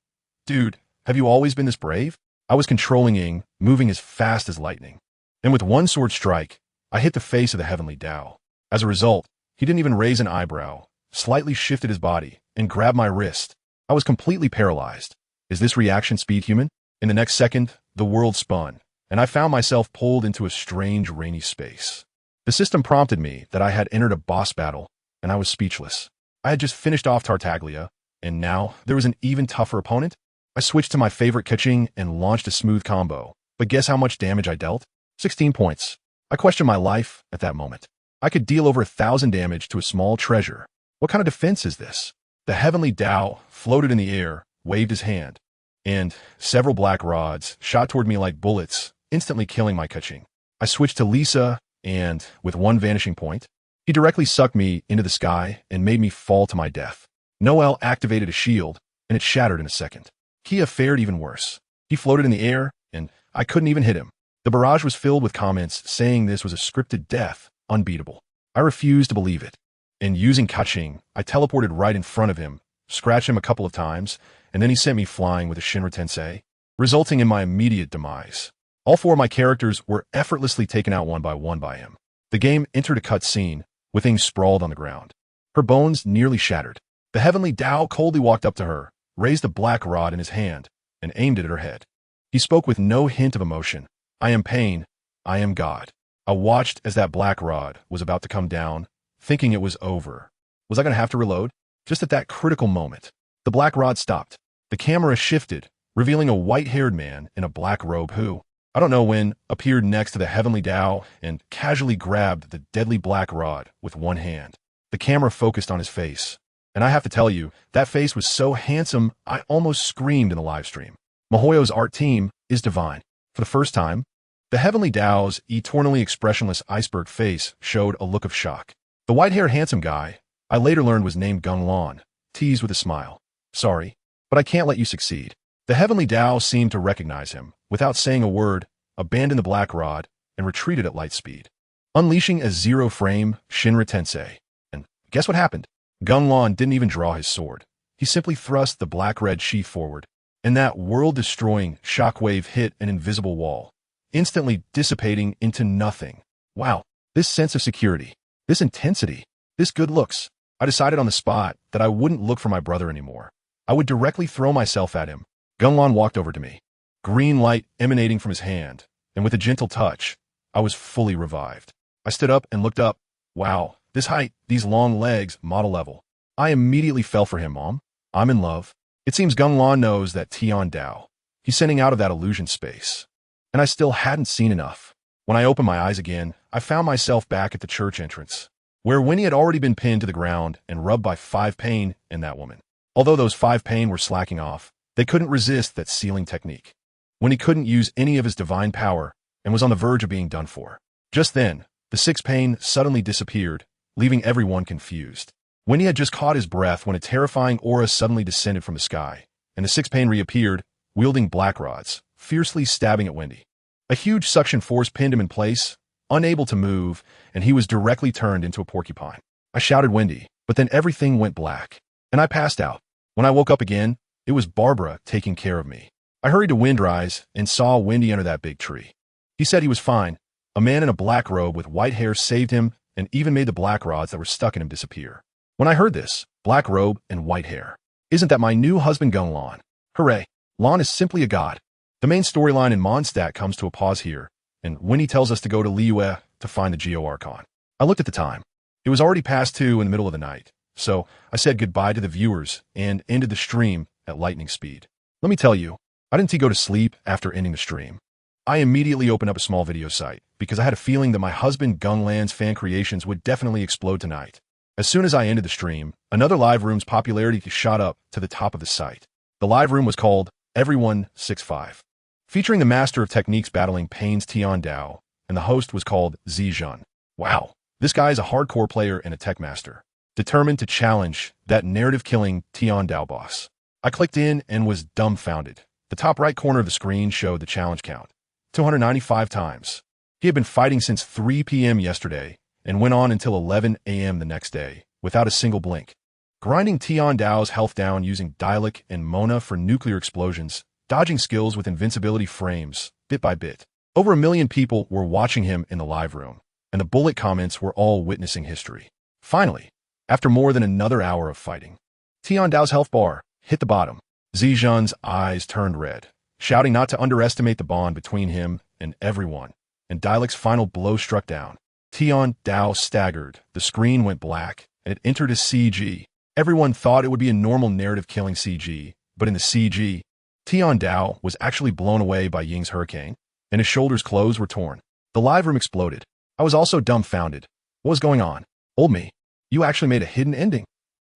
dude, have you always been this brave? I was controlling Ying, moving as fast as lightning. And with one sword strike, I hit the face of the heavenly Tao. As a result, he didn't even raise an eyebrow, slightly shifted his body, and grabbed my wrist. I was completely paralyzed. Is this reaction speed human? In the next second, the world spun, and I found myself pulled into a strange rainy space. The system prompted me that I had entered a boss battle, and I was speechless. I had just finished off Tartaglia, and now there was an even tougher opponent. I switched to my favorite Keqing and launched a smooth combo. But guess how much damage I dealt? 16 points. I questioned my life at that moment. I could deal over 1,000 damage to a small treasure. What kind of defense is this? The heavenly Tao floated in the air, waved his hand, and several black rods shot toward me like bullets, instantly killing my Keqing. I switched to Lisa, and with one vanishing point, he directly sucked me into the sky and made me fall to my death. Noel activated a shield, and it shattered in a second. Kia fared even worse. He floated in the air, and I couldn't even hit him. The barrage was filled with comments saying this was a scripted death, unbeatable. I refused to believe it. And using Keqing, I teleported right in front of him, scratched him a couple of times, and then he sent me flying with a Shinra Tensei, resulting in my immediate demise. All four of my characters were effortlessly taken out one by him. The game entered a cutscene, with Ying sprawled on the ground. Her bones nearly shattered. The heavenly Tao coldly walked up to her, raised a black rod in his hand, and aimed it at her head. He spoke with no hint of emotion. I am pain. I am God. I watched as that black rod was about to come down, thinking it was over. Was I going to have to reload? Just at that critical moment, the black rod stopped. The camera shifted, revealing a white-haired man in a black robe who, I don't know when, appeared next to the heavenly Tao and casually grabbed the deadly black rod with one hand. The camera focused on his face. And I have to tell you, that face was so handsome, I almost screamed in the live stream. Mihoyo's art team is divine. For the first time, the heavenly Tao's eternally expressionless iceberg face showed a look of shock. The white-haired handsome guy, I later learned was named Geng, teased with a smile. Sorry, but I can't let you succeed. The heavenly Tao seemed to recognize him, without saying a word, abandoned the black rod, and retreated at light speed, unleashing a zero-frame Shinra Tensei. And guess what happened? Geng didn't even draw his sword. He simply thrust the black-red sheath forward, and that world-destroying shockwave hit an invisible wall, instantly dissipating into nothing. Wow, this sense of security, this intensity, this good looks. I decided on the spot that I wouldn't look for my brother anymore. I would directly throw myself at him. Geng walked over to me, green light emanating from his hand, and with a gentle touch, I was fully revived. I stood up and looked up. Wow. This height, these long legs, model level. I immediately fell for him, Mom. I'm in love. It seems Geng knows that Tian Dao. He's sending out of that illusion space. And I still hadn't seen enough. When I opened my eyes again, I found myself back at the church entrance, where Winnie had already been pinned to the ground and rubbed by 5 Pain and that woman. Although those 5 Pain were slacking off, they couldn't resist that sealing technique. Winnie couldn't use any of his divine power and was on the verge of being done for. Just then, the 6 Pain suddenly disappeared, leaving everyone confused. Winnie had just caught his breath when a terrifying aura suddenly descended from the sky, and the 6 Pain reappeared, wielding black rods, fiercely stabbing at Wendy. A huge suction force pinned him in place, unable to move, and he was directly turned into a porcupine. I shouted Wendy, but then everything went black, and I passed out. When I woke up again, it was Barbara taking care of me. I hurried to Windrise and saw Wendy under that big tree. He said he was fine. A man in a black robe with white hair saved him and even made the black rods that were stuck in him disappear. When I heard this, black robe and white hair. Isn't that my new husband Geng? Hooray, Lan is simply a god. The main storyline in Mondstadt comes to a pause here, and Winnie tells us to go to Liyue to find the Geo Archon. I looked at the time. It was already past 2 in the middle of the night, so I said goodbye to the viewers and ended the stream at lightning speed. Let me tell you, I didn't go to sleep after ending the stream. I immediately opened up a small video site because I had a feeling that my husband Gengland's fan creations would definitely explode tonight. As soon as I ended the stream, another live room's popularity shot up to the top of the site. The live room was called Everyone 6'5", featuring the master of techniques battling Pain's Tian Dao, and the host was called Zijun. Wow, this guy is a hardcore player and a tech master, determined to challenge that narrative-killing Tian Dao boss. I clicked in and was dumbfounded. The top right corner of the screen showed the challenge count, 295 times. He had been fighting since 3 p.m. yesterday and went on until 11 a.m. the next day, without a single blink. Grinding Tiandao's health down using Dialect and Mona for nuclear explosions, dodging skills with invincibility frames, bit by bit. Over 1 million people were watching him in the live room, and the bullet comments were all witnessing history. Finally, after more than another hour of fighting, Tiandao's health bar hit the bottom. Zijun's eyes turned red, shouting not to underestimate the bond between him and everyone, and Dialect's final blow struck down. Tiandao staggered, the screen went black, and it entered as CG. Everyone thought it would be a normal narrative-killing CG, but in the CG, Tiandao was actually blown away by Ying's hurricane, and his shoulders' clothes were torn. The live room exploded. I was also dumbfounded. What was going on? Old me, you actually made a hidden ending.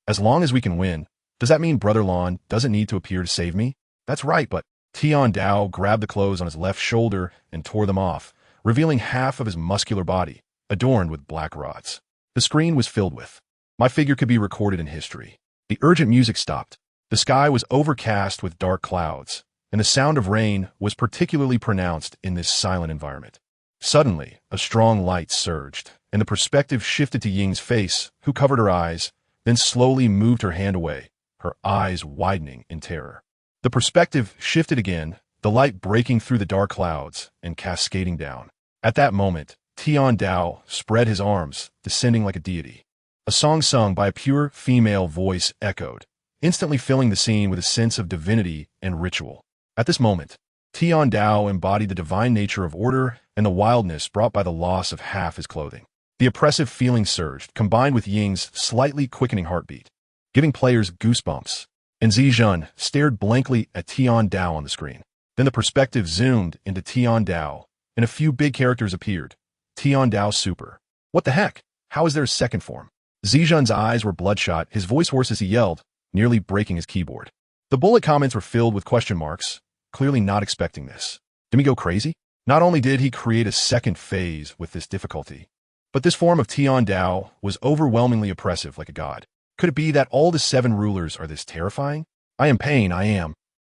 As long as we can win, does that mean Brother Lon doesn't need to appear to save me? That's right, but Tiandao grabbed the clothes on his left shoulder and tore them off, revealing half of his muscular body, adorned with black rods. The screen was filled with. My figure could be recorded in history. The urgent music stopped. The sky was overcast with dark clouds, and the sound of rain was particularly pronounced in this silent environment. Suddenly, a strong light surged, and the perspective shifted to Ying's face, who covered her eyes, then slowly moved her hand away, her eyes widening in terror. The perspective shifted again, the light breaking through the dark clouds and cascading down. At that moment, Tiandao spread his arms, descending like a deity. A song sung by a pure female voice echoed, instantly filling the scene with a sense of divinity and ritual. At this moment, Tiandao embodied the divine nature of order and the wildness brought by the loss of half his clothing. The oppressive feeling surged, combined with Ying's slightly quickening heartbeat, giving players goosebumps, and Zijun stared blankly at Tiandao on the screen. Then the perspective zoomed into Tiandao, and a few big characters appeared. Tiandao Super. What the heck? How is there a second form? Zijun's eyes were bloodshot, his voice hoarse as he yelled, nearly breaking his keyboard. The bullet comments were filled with question marks, clearly not expecting this. Did he go crazy? Not only did he create a second phase with this difficulty, but this form of Tiandao was overwhelmingly oppressive like a god. Could it be that all the 7 rulers are this terrifying? I am pain, I am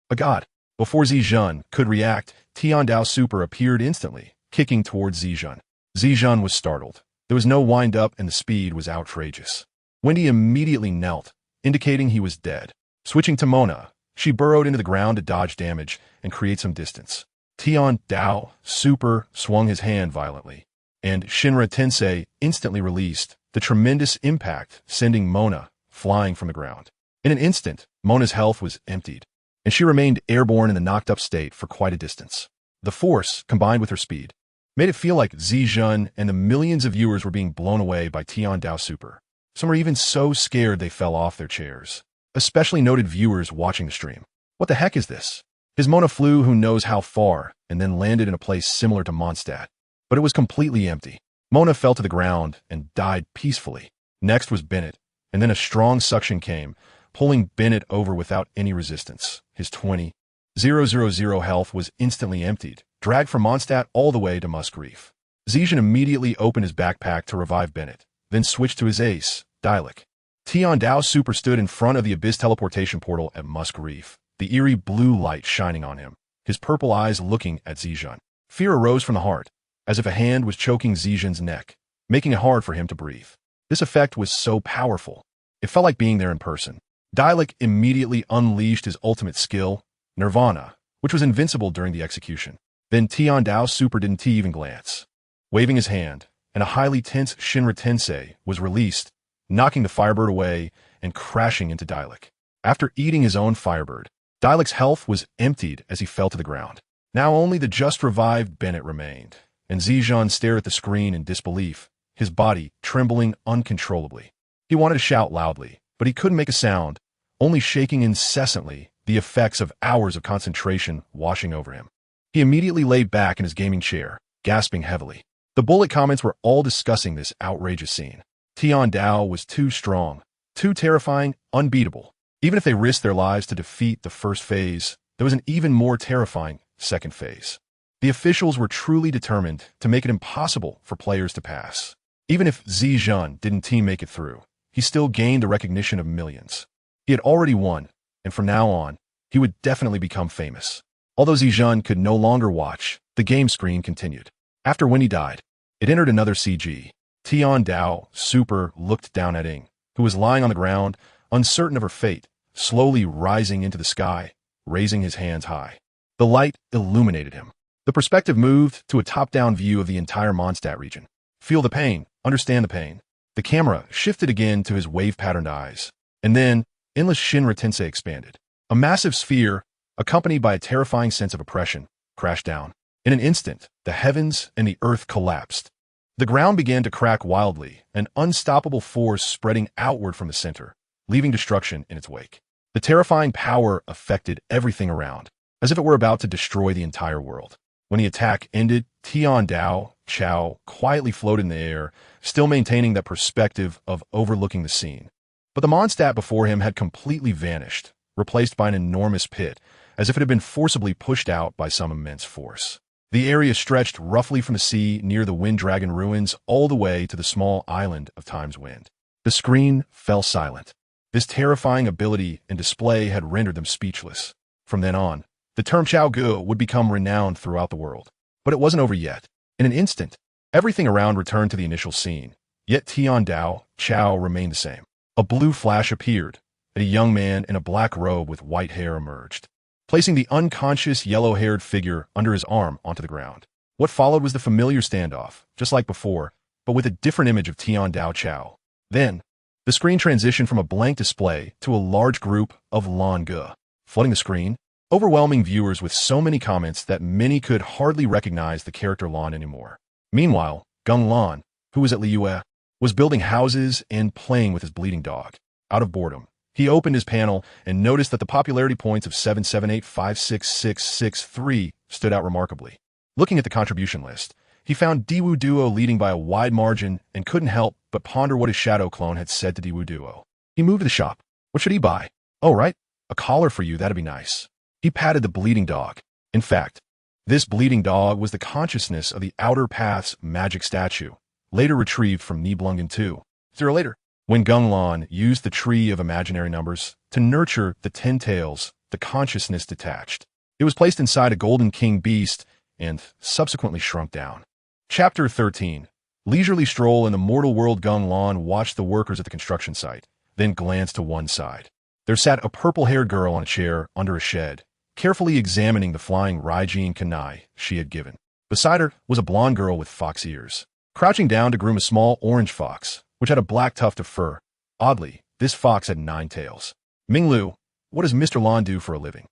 a god. Before Zijun could react, Tiandao Super appeared instantly, kicking towards Zijun. Zijun was startled. There was no wind-up and the speed was outrageous. Wendy immediately knelt, indicating he was dead. Switching to Mona, she burrowed into the ground to dodge damage and create some distance. Tiandao Super swung his hand violently, and Shinra Tensei instantly released the tremendous impact, sending Mona flying from the ground. In an instant, Mona's health was emptied, and she remained airborne in the knocked-up state for quite a distance. The force, combined with her speed, made it feel like Zijun and the millions of viewers were being blown away by Tiandao Super. Some were even so scared they fell off their chairs, especially noted viewers watching the stream. What the heck is this? His Mona flew who knows how far and then landed in a place similar to Mondstadt, but it was completely empty. Mona fell to the ground and died peacefully. Next was Bennett, and then a strong suction came, pulling Bennett over without any resistance. His 20,000 health was instantly emptied, dragged from Mondstadt all the way to Musk Reef. Zijun immediately opened his backpack to revive Bennett, then switched to his ace, Dialect. Tiandao Super stood in front of the Abyss teleportation portal at Musk Reef, the eerie blue light shining on him, his purple eyes looking at Zijun. Fear arose from the heart, as if a hand was choking Zijun's neck, making it hard for him to breathe. This effect was so powerful. It felt like being there in person. Dialect immediately unleashed his ultimate skill, Nirvana, which was invincible during the execution. Then Tiandao Super didn't even glance. Waving his hand, and a highly tense Shinra Tensei was released, knocking the Firebird away and crashing into Dialect. After eating his own Firebird, Dialect's health was emptied as he fell to the ground. Now only the just-revived Bennett remained, and Zijun stared at the screen in disbelief, his body trembling uncontrollably. He wanted to shout loudly, but he couldn't make a sound, only shaking incessantly, the effects of hours of concentration washing over him. He immediately lay back in his gaming chair, gasping heavily. The bullet comments were all discussing this outrageous scene. Tiandao was too strong, too terrifying, unbeatable. Even if they risked their lives to defeat the first phase, there was an even more terrifying second phase. The officials were truly determined to make it impossible for players to pass. Even if Zijun didn't team make it through, he still gained the recognition of millions. He had already won, and from now on, he would definitely become famous. Although Zijun could no longer watch, The game screen continued. After Winnie died, it entered another CG. Tian Dao, Super, looked down at Ing, who was lying on the ground, uncertain of her fate, slowly rising into the sky, raising his hands high. The light illuminated him. The perspective moved to a top-down view of the entire Mondstadt region. Feel the pain, understand the pain. The camera shifted again to his wave-patterned eyes. And then, endless Shinra Tensei expanded. A massive sphere, accompanied by a terrifying sense of oppression, crashed down. In an instant, the heavens and the earth collapsed. The ground began to crack wildly, an unstoppable force spreading outward from the center, leaving destruction in its wake. The terrifying power affected everything around, as if it were about to destroy the entire world. When the attack ended, Tian Dao, Chao, quietly floated in the air, still maintaining that perspective of overlooking the scene. But the Mondstadt before him had completely vanished, replaced by an enormous pit, as if it had been forcibly pushed out by some immense force. The area stretched roughly from the sea near the Wind Dragon ruins all the way to the small island of Time's Wind. The screen fell silent. This terrifying ability and display had rendered them speechless. From then on, the term Chao Gu would become renowned throughout the world. But it wasn't over yet. In an instant, everything around returned to the initial scene. Yet Tian Dao, Chao remained the same. A blue flash appeared, and a young man in a black robe with white hair emerged, placing the unconscious yellow-haired figure under his arm onto the ground. What followed was the familiar standoff, just like before, but with a different image of Tian Dao Chao. Then, the screen transitioned from a blank display to a large group of LanUses, flooding the screen, overwhelming viewers with so many comments that many could hardly recognize the character Lan anymore. Meanwhile, Geng Lan, who was at Liyue, was building houses and playing with his bleeding dog. Out of boredom, he opened his panel and noticed that the popularity points of 778566663 stood out remarkably. Looking at the contribution list, he found Diwu Duo leading by a wide margin and couldn't help but ponder what his shadow clone had said to Diwu Duo. He moved to the shop. What should he buy? Oh, right, a collar for you, that'd be nice. He patted the bleeding dog. In fact, this bleeding dog was the consciousness of the Outer Path's magic statue, later retrieved from Nibelungen 2. 0 later, when Geng Lan used the tree of imaginary numbers to nurture the 10 tails, the consciousness detached. It was placed inside a golden king beast and subsequently shrunk down. Chapter 13. Leisurely stroll in the mortal world. Geng Lan watched the workers at the construction site, then glanced to one side. There sat a purple-haired girl on a chair under a shed, carefully examining the flying Raijin Kanai she had given. Beside her was a blonde girl with fox ears, crouching down to groom a small orange fox, which had a black tuft of fur. Oddly, this fox had 9 tails. Minglu, what does Mr. Lan do for a living?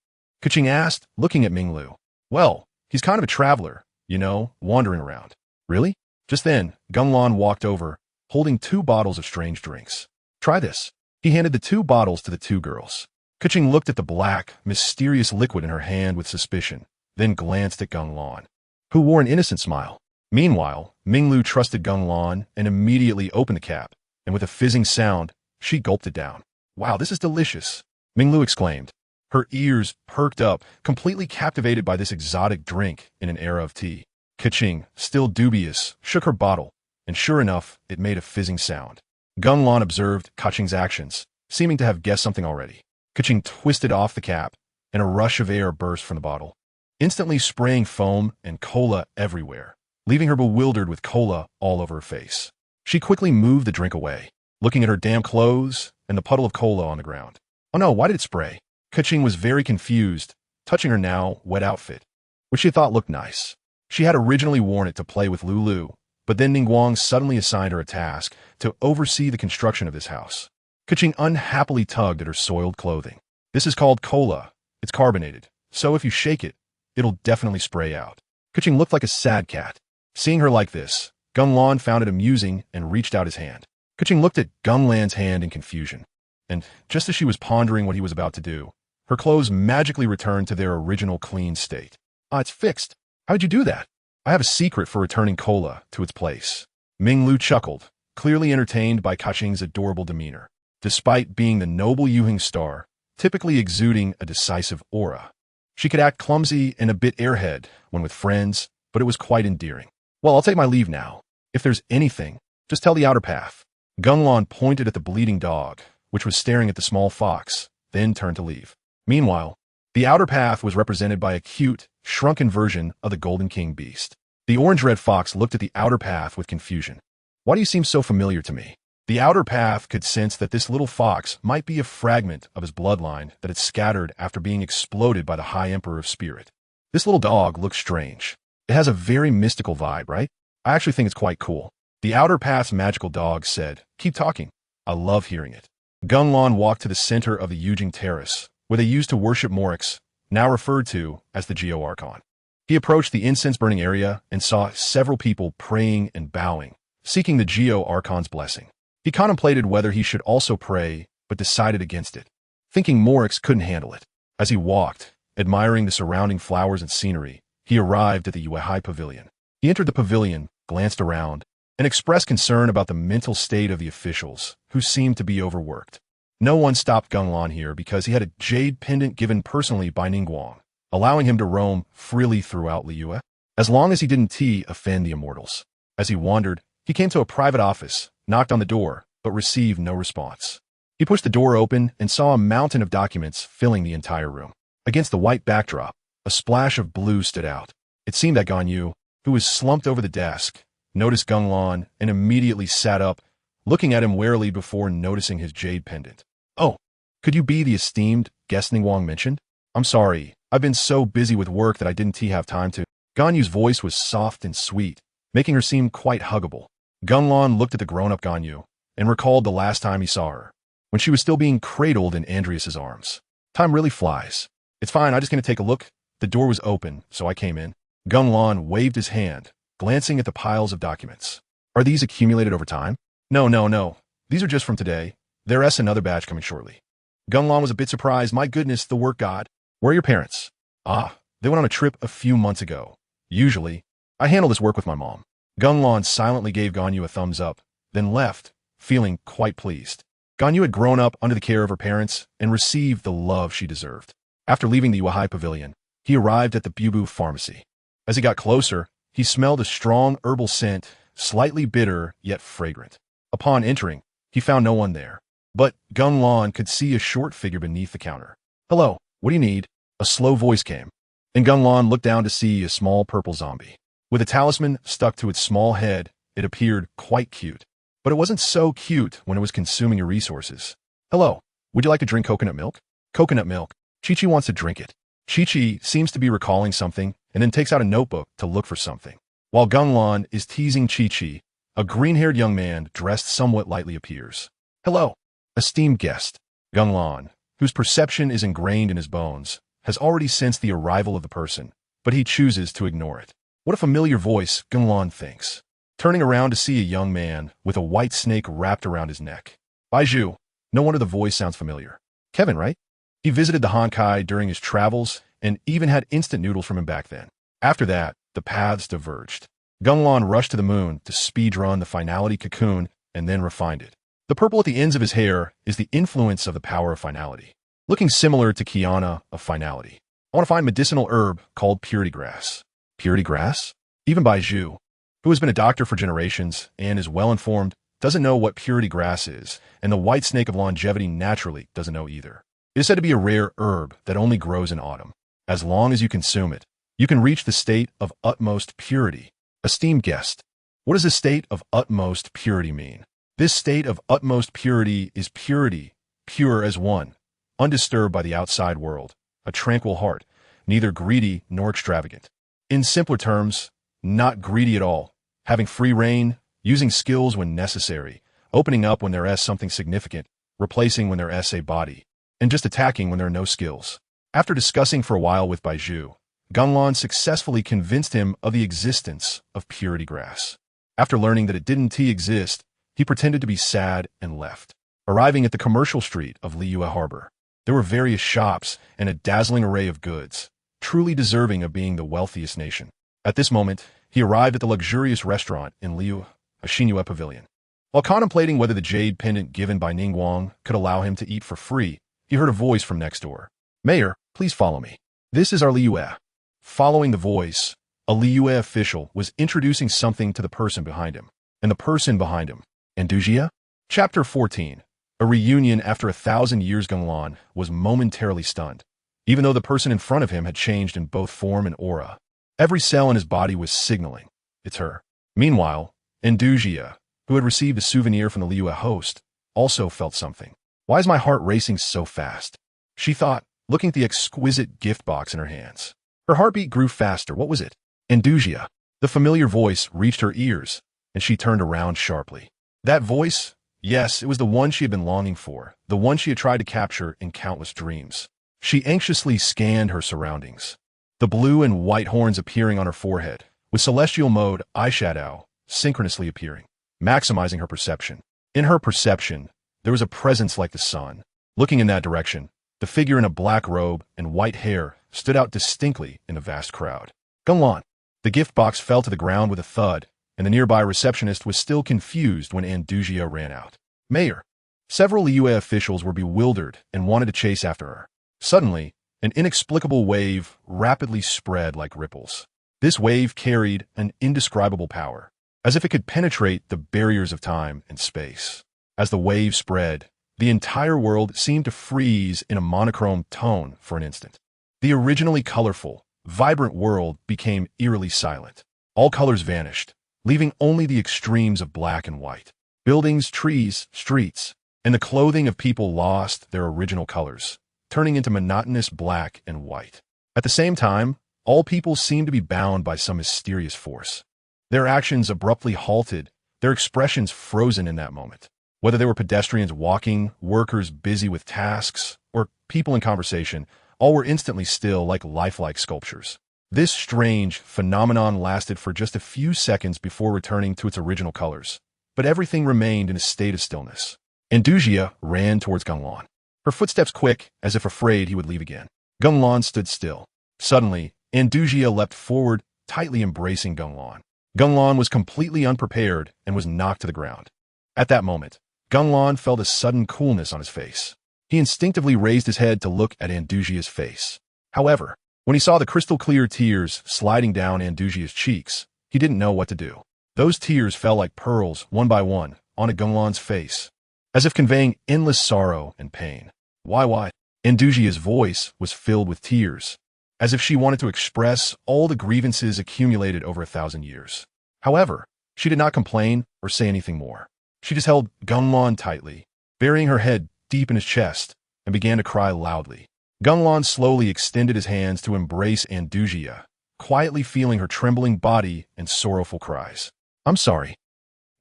Keqing asked, looking at Minglu. Well, he's kind of a traveler, you know, wandering around. Really? Just then, Geng Lan walked over, holding 2 bottles of strange drinks. Try this. He handed the 2 bottles to the 2 girls. Keqing looked at the black, mysterious liquid in her hand with suspicion, then glanced at Geng Lan, who wore an innocent smile. Meanwhile, Minglu trusted Geng Lan and immediately opened the cap, and with a fizzing sound, she gulped it down. Wow, this is delicious, Minglu exclaimed. Her ears perked up, completely captivated by this exotic drink in an era of tea. Keqing, still dubious, shook her bottle, and sure enough, it made a fizzing sound. Geng Lan observed Keqing's actions, seeming to have guessed something already. Keqing twisted off the cap, and a rush of air burst from the bottle, instantly spraying foam and cola everywhere, leaving her bewildered with cola all over her face. She quickly moved the drink away, looking at her damp clothes and the puddle of cola on the ground. Oh no, why did it spray? Keqing was very confused, touching her now wet outfit, which she thought looked nice. She had originally worn it to play with Lulu, but then Ningguang suddenly assigned her a task to oversee the construction of this house. Keqing unhappily tugged at her soiled clothing. This is called cola. It's carbonated, so if you shake it, it'll definitely spray out. Keqing looked like a sad cat. Seeing her like this, Geng Lan found it amusing and reached out his hand. Keqing looked at Geng Lan's hand in confusion, and just as she was pondering what he was about to do, her clothes magically returned to their original clean state. Ah, it's fixed. How'd you do that? I have a secret for returning cola to its place. Minglu chuckled, clearly entertained by Keqing's adorable demeanor. Despite being the noble Yuhing star, typically exuding a decisive aura, she could act clumsy and a bit airhead when with friends, but it was quite endearing. Well, I'll take my leave now. If there's anything, just tell the Outer Path. Geng Lan pointed at the bleeding dog, which was staring at the small fox, then turned to leave. Meanwhile, the Outer Path was represented by a cute, shrunken version of the Golden King beast. The orange-red fox looked at the outer path with confusion. Why do you seem so familiar to me? The outer path could sense that this little fox might be a fragment of his bloodline that had scattered after being exploded by the High Emperor of Spirit. This little dog looks strange. It has a very mystical vibe, right? I actually think it's quite cool. The outer path's magical dog said, "Keep talking. I love hearing it." Gunlon walked to the center of the Yujing Terrace, where they used to worship Morix, now referred to as the Geo Archon. He approached the incense-burning area and saw several people praying and bowing, seeking the Geo Archon's blessing. He contemplated whether he should also pray, but decided against it, thinking Morix couldn't handle it. As he walked, admiring the surrounding flowers and scenery, he arrived at the Yuehai Pavilion. He entered the pavilion, glanced around, and expressed concern about the mental state of the officials, who seemed to be overworked. No one stopped Gunlon here because he had a jade pendant given personally by Ningguang, allowing him to roam freely throughout Liyue, as long as he didn't offend the immortals. As he wandered, he came to a private office, knocked on the door, but received no response. He pushed the door open and saw a mountain of documents filling the entire room. Against the white backdrop, a splash of blue stood out. It seemed that Ganyu, who was slumped over the desk, noticed Gunlon and immediately sat up, looking at him warily before noticing his jade pendant. "Oh, could you be the esteemed guest Ningguang mentioned? I'm sorry, I've been so busy with work that I didn't have time to." Ganyu's voice was soft and sweet, making her seem quite huggable. Gunlon looked at the grown-up Ganyu and recalled the last time he saw her, when she was still being cradled in Andreas's arms. Time really flies. "It's fine, I'm just going to take a look." The door was open, so I came in. Gunlon waved his hand, glancing at the piles of documents. "Are these accumulated over time?" No. These are just from today. There's another batch coming shortly." Gunlon was a bit surprised. "My goodness, the work god. Where are your parents?" They went on a trip a few months ago. Usually, I handle this work with my mom." Gunlon silently gave Ganyu a thumbs up, then left, feeling quite pleased. Ganyu had grown up under the care of her parents and received the love she deserved. After leaving the Yuehai Pavilion, he arrived at the Bubu Pharmacy. As he got closer, he smelled a strong herbal scent, slightly bitter yet fragrant. Upon entering, he found no one there, but Gunlon could see a short figure beneath the counter. "Hello, what do you need?" A slow voice came, and Gunlon looked down to see a small purple zombie. With a talisman stuck to its small head, it appeared quite cute. But it wasn't so cute when it was consuming your resources. "Hello, would you like to drink coconut milk?" "Coconut milk." Chi-Chi wants to drink it. Chi-Chi seems to be recalling something and then takes out a notebook to look for something. While Gunlon is teasing Chi-Chi, a green-haired young man dressed somewhat lightly appears. "Hello, esteemed guest." Gunlon, whose perception is ingrained in his bones, has already sensed the arrival of the person, but he chooses to ignore it. What a familiar voice, Gunlon thinks, turning around to see a young man with a white snake wrapped around his neck. Baizhu. No wonder the voice sounds familiar. Kevin, right? He visited the Honkai during his travels and even had instant noodles from him back then. After that, the paths diverged. Gunlon rushed to the moon to speedrun the finality cocoon and then refined it. The purple at the ends of his hair is the influence of the power of finality, looking similar to Kiana of finality. I want to find medicinal herb called purity grass. Purity grass? Even Baizhu, who has been a doctor for generations and is well-informed, doesn't know what purity grass is, and the white snake of longevity naturally doesn't know either. It is said to be a rare herb that only grows in autumn. As long as you consume it, you can reach the state of utmost purity. Esteemed guest, what does the state of utmost purity mean? This state of utmost purity is purity, pure as one, undisturbed by the outside world, a tranquil heart, neither greedy nor extravagant. In simpler terms, not greedy at all, having free reign, using skills when necessary, opening up when there is something significant, replacing when there is a body, and just attacking when there are no skills. After discussing for a while with Baizhu, Gunlon successfully convinced him of the existence of purity grass. After learning that it didn't exist, he pretended to be sad and left. Arriving at the commercial street of Liyue Harbor, there were various shops and a dazzling array of goods, truly deserving of being the wealthiest nation. At this moment, he arrived at the luxurious restaurant in Liyue, a Xinyue pavilion. While contemplating whether the jade pendant given by Ningguang could allow him to eat for free, he heard a voice from next door. "Mayor, please follow me. This is our Liyue." Following the voice, a Liyue official was introducing something to the person behind him, and the person behind him. Andujia? Chapter 14. A reunion after 1,000 years. Gunlon was momentarily stunned. even though the person in front of him had changed in both form and aura. Every cell in his body was signaling, it's her. Meanwhile, Inazuma, who had received a souvenir from the Liyue host, also felt something. Why is my heart racing so fast? She thought, looking at the exquisite gift box in her hands. Her heartbeat grew faster. What was it? Inazuma. The familiar voice reached her ears, and she turned around sharply. That voice? Yes, it was the one she had been longing for, the one she had tried to capture in countless dreams. She anxiously scanned her surroundings. The blue and white horns appearing on her forehead, with celestial mode eyeshadow synchronously appearing, maximizing her perception. In her perception, there was a presence like the sun. Looking in that direction, the figure in a black robe and white hair stood out distinctly in the vast crowd. Geng. The gift box fell to the ground with a thud, and the nearby receptionist was still confused when Inazuma ran out. Mayor. Several Liyue officials were bewildered and wanted to chase after her. Suddenly, an inexplicable wave rapidly spread like ripples. This wave carried an indescribable power, as if it could penetrate the barriers of time and space. As the wave spread, the entire world seemed to freeze in a monochrome tone for an instant. The originally colorful, vibrant world became eerily silent. All colors vanished, leaving only the extremes of black and white. Buildings, trees, streets, and the clothing of people lost their original colors, turning into monotonous black and white. At the same time, all people seemed to be bound by some mysterious force. Their actions abruptly halted, their expressions frozen in that moment. Whether they were pedestrians walking, workers busy with tasks, or people in conversation, all were instantly still like lifelike sculptures. This strange phenomenon lasted for just a few seconds before returning to its original colors, but everything remained in a state of stillness. Inazuma ran towards Geng. Her footsteps quick, as if afraid he would leave again. Geng stood still. Suddenly, Inazuma leapt forward, tightly embracing Geng. Geng was completely unprepared and was knocked to the ground. At that moment, Geng felt a sudden coolness on his face. He instinctively raised his head to look at Inazuma's face. However, when he saw the crystal-clear tears sliding down Inazuma's cheeks, he didn't know what to do. Those tears fell like pearls, one by one, onto Geng's face, as if conveying endless sorrow and pain. Why? Inazuma's voice was filled with tears, as if she wanted to express all the grievances accumulated over 1,000 years. However, she did not complain or say anything more. She just held Geng tightly, burying her head deep in his chest, and began to cry loudly. Geng slowly extended his hands to embrace Inazuma, quietly feeling her trembling body and sorrowful cries. I'm sorry,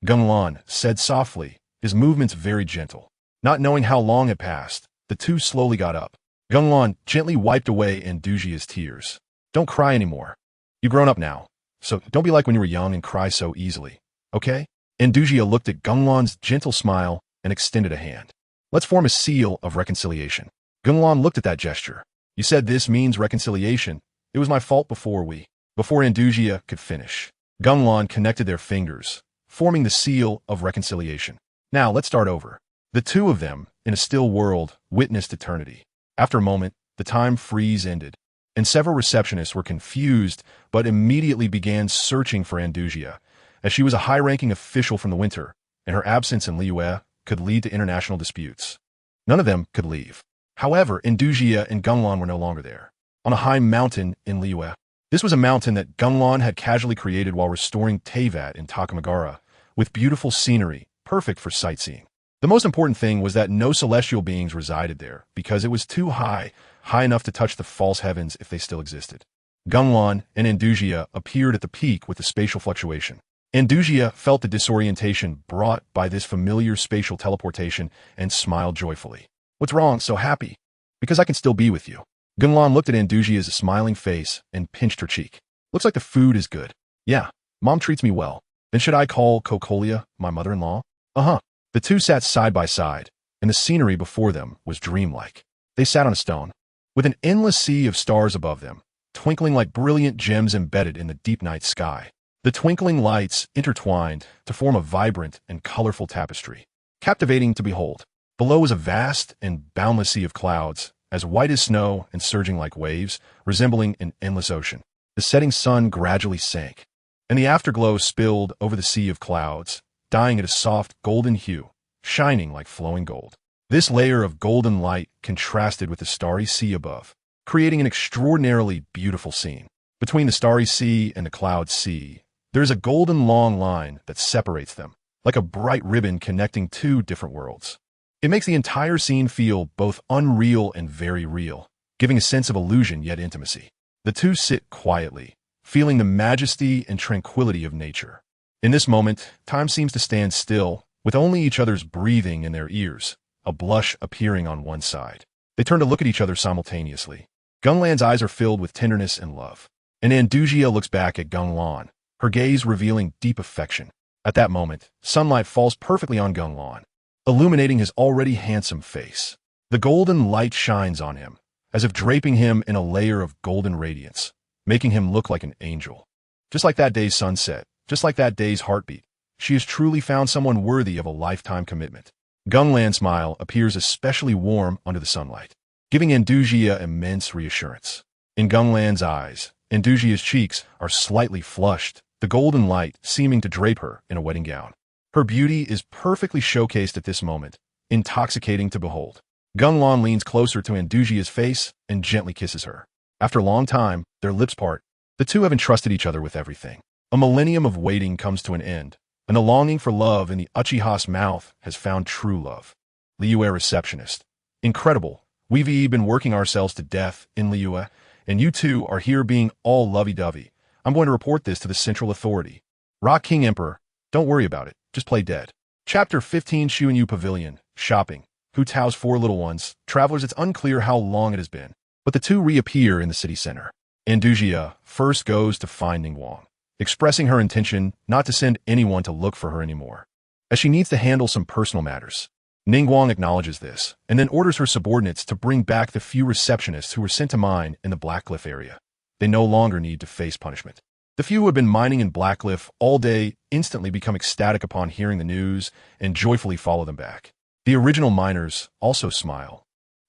Geng said softly, his movements very gentle. Not knowing how long had passed, the two slowly got up. Geng gently wiped away Inazuma's tears. Don't cry anymore. You've grown up now, so don't be like when you were young and cry so easily, okay? Inazuma looked at Geng's gentle smile and extended a hand. Let's form a seal of reconciliation. Geng looked at that gesture. You said this means reconciliation. It was my fault before Inazuma could finish. Geng connected their fingers, forming the seal of reconciliation. Now let's start over. The two of them, in a still world, witnessed eternity. After a moment, the time freeze ended, and several receptionists were confused but immediately began searching for Inazuma, as she was a high-ranking official from the winter, and her absence in Liyue could lead to international disputes. None of them could leave. However, Inazuma and Geng were no longer there. On a high mountain in Liyue. This was a mountain that Geng had casually created while restoring Teyvat in Takamagara, with beautiful scenery, perfect for sightseeing. The most important thing was that no celestial beings resided there, because it was too high enough to touch the false heavens if they still existed. Geng and Inazuma appeared at the peak with the spatial fluctuation. Inazuma felt the disorientation brought by this familiar spatial teleportation and smiled joyfully. What's wrong? So happy? Because I can still be with you. Geng looked at Inazuma's smiling face and pinched her cheek. Looks like the food is good. Yeah, Mom treats me well. Then should I call Kokolia my mother-in-law? Uh-huh. The two sat side by side, and the scenery before them was dreamlike. They sat on a stone, with an endless sea of stars above them, twinkling like brilliant gems embedded in the deep night sky. The twinkling lights intertwined to form a vibrant and colorful tapestry, captivating to behold. Below was a vast and boundless sea of clouds, as white as snow and surging like waves, resembling an endless ocean. The setting sun gradually sank, and the afterglow spilled over the sea of clouds, dyeing it a soft golden hue, shining like flowing gold. This layer of golden light contrasted with the starry sea above, creating an extraordinarily beautiful scene. Between the starry sea and the cloud sea, there is a golden long line that separates them, like a bright ribbon connecting two different worlds. It makes the entire scene feel both unreal and very real, giving a sense of illusion yet intimacy. The two sit quietly, feeling the majesty and tranquility of nature. In this moment, time seems to stand still, with only each other's breathing in their ears, a blush appearing on one side. They turn to look at each other simultaneously. Ganglan's eyes are filled with tenderness and love. And Andugia looks back at Ganglan, her gaze revealing deep affection. At that moment, sunlight falls perfectly on Ganglan, illuminating his already handsome face. The golden light shines on him, as if draping him in a layer of golden radiance, making him look like an angel. Just like that day's sunset, just like that day's heartbeat, she has truly found someone worthy of a lifetime commitment. Ganglan's smile appears especially warm under the sunlight, giving Andugia immense reassurance. In Ganglan's eyes, Andugia's cheeks are slightly flushed, the golden light seeming to drape her in a wedding gown. Her beauty is perfectly showcased at this moment, intoxicating to behold. Ganglan leans closer to Andugia's face and gently kisses her. After a long time, their lips part. The two have entrusted each other with everything. A millennium of waiting comes to an end, and the longing for love in the Uchiha's mouth has found true love. Liyue receptionist. Incredible. We've been working ourselves to death in Liyue, and you two are here being all lovey-dovey. I'm going to report this to the Central Authority. Rock King Emperor, don't worry about it. Just play dead. Chapter 15 Susanoo Pavilion, Shopping. Hu Tao's four little ones. Travelers, it's unclear how long it has been, but the two reappear in the city center. Andugia first goes to find Ningguang, expressing her intention not to send anyone to look for her anymore, as she needs to handle some personal matters. Ningguang acknowledges this, and then orders her subordinates to bring back the few receptionists who were sent to mine in the Blackcliff area. They no longer need to face punishment. The few who have been mining in Blackcliff all day instantly become ecstatic upon hearing the news and joyfully follow them back. The original miners also smile,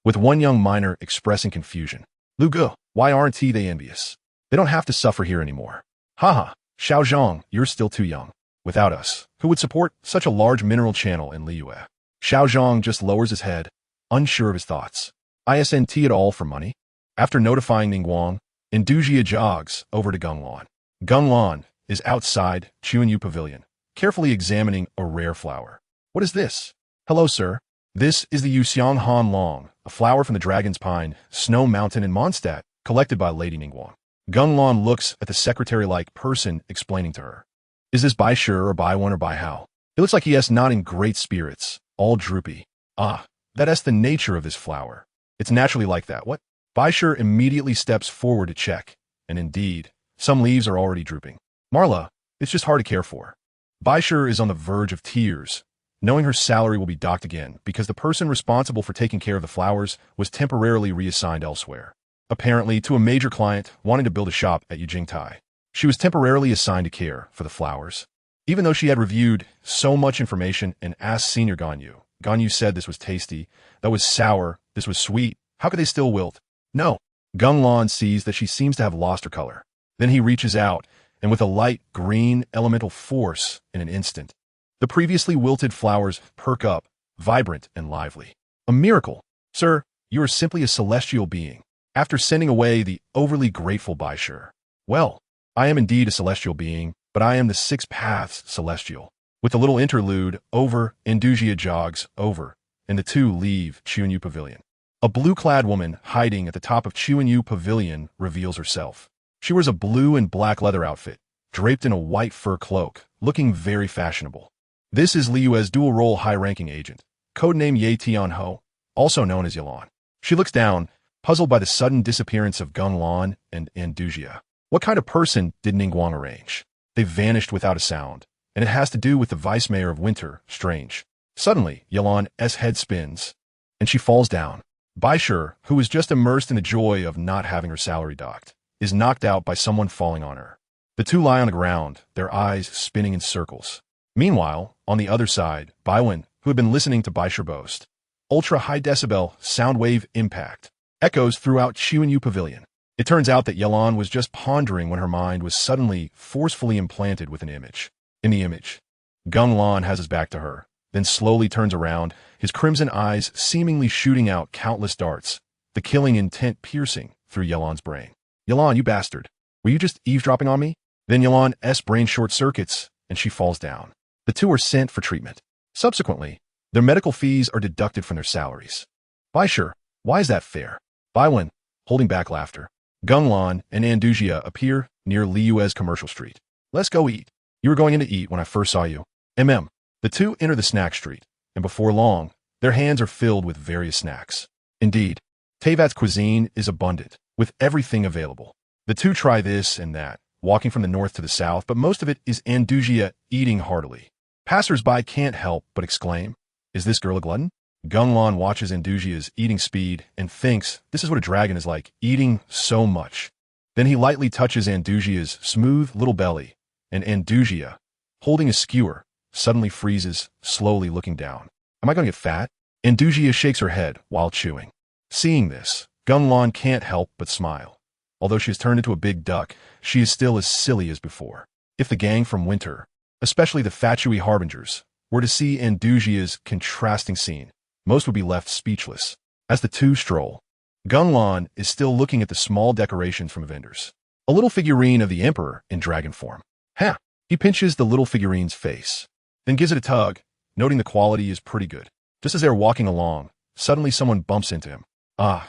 with one young miner expressing confusion. Liyue, why aren't they envious? They don't have to suffer here anymore. Haha, Xiaozhang, you're still too young. Without us, who would support such a large mineral channel in Liyue? Xiaozhang just lowers his head, unsure of his thoughts. Isn't it all for money? After notifying Ningguang, Andugia jogs over to Ganglan. Ganglan is outside Susanoo Pavilion, carefully examining a rare flower. What is this? Hello, sir. This is the Yuxiang Han Long, a flower from the Dragon's Pine, Snow Mountain in Mondstadt, collected by Lady Ningguang. Ganglan looks at the secretary-like person explaining to her. Is this Bai Shi or Bai Wen or Bai Hao? It looks like he is not in great spirits, all droopy. Ah, that's the nature of this flower. It's naturally like that. What? Bai Shi immediately steps forward to check, and indeed, some leaves are already drooping. Marla, it's just hard to care for. Bai Shi is on the verge of tears, knowing her salary will be docked again because the person responsible for taking care of the flowers was temporarily reassigned elsewhere. Apparently to a major client wanting to build a shop at Yijingtai. She was temporarily assigned to care for the flowers. Even though she had reviewed so much information and asked Senior Ganyu, Ganyu said this was tasty, that was sour, this was sweet, how could they still wilt? No. Ganglan sees that she seems to have lost her color. Then he reaches out, and with a light green elemental force in an instant, the previously wilted flowers perk up, vibrant and lively. A miracle. Sir, you are simply a celestial being. After sending away the overly grateful Bai Shi. Well, I am indeed a celestial being, but I am the Six Paths celestial. With a little interlude, Andugia jogs over, and the two leave Susanoo Pavilion. A blue-clad woman hiding at the top of Susanoo Pavilion reveals herself. She wears a blue and black leather outfit, draped in a white fur cloak, looking very fashionable. This is Liyue's dual-role high-ranking agent, codename Ye Tianho, also known as Yalan. She looks down, puzzled by the sudden disappearance of Ganglan and Andugia. What kind of person did Ningguang arrange? They vanished without a sound, and it has to do with the vice-mayor of Winter, Strange. Suddenly, Yalan's head spins, and she falls down. Bai Shi, who is just immersed in the joy of not having her salary docked, is knocked out by someone falling on her. The two lie on the ground, their eyes spinning in circles. Meanwhile, on the other side, Bai Wen, who had been listening to Bai Shi boast, ultra-high decibel sound wave impact echoes throughout Susanoo Pavilion. It turns out that Yalan was just pondering when her mind was suddenly forcefully implanted with an image. In the image, Ganglan has his back to her, then slowly turns around, his crimson eyes seemingly shooting out countless darts, the killing intent piercing through Yelan's brain. Yelan, you bastard. Were you just eavesdropping on me? Then Yelan's brain short-circuits, and she falls down. The two are sent for treatment. Subsequently, their medical fees are deducted from their salaries. Baisher, why is that fair? Baiwen, holding back laughter. Genglan and Andusia appear near Liyue's commercial street. Let's go eat. You were going in to eat when I first saw you. The two enter the snack street, and before long, their hands are filled with various snacks. Indeed, Teyvat's cuisine is abundant, with everything available. The two try this and that, walking from the north to the south, but most of it is Andusia eating heartily. Passers-by can't help but exclaim, "Is this girl a glutton?" Genglan watches Andusia's eating speed and thinks this is what a dragon is like, eating so much. Then he lightly touches Andusia's smooth little belly, and Andusia, holding a skewer, suddenly freezes, slowly looking down. Am I going to get fat? Andusia shakes her head while chewing. Seeing this, Genglan can't help but smile. Although she has turned into a big duck, she is still as silly as before. If the gang from Winter, especially the Fatui Harbingers, were to see Andusia's contrasting scene, most would be left speechless. As the two stroll, Genglan is still looking at the small decorations from vendors. A little figurine of the Emperor in dragon form. Ha! He pinches the little figurine's face, then gives it a tug, noting the quality is pretty good. Just as they are walking along, suddenly someone bumps into him.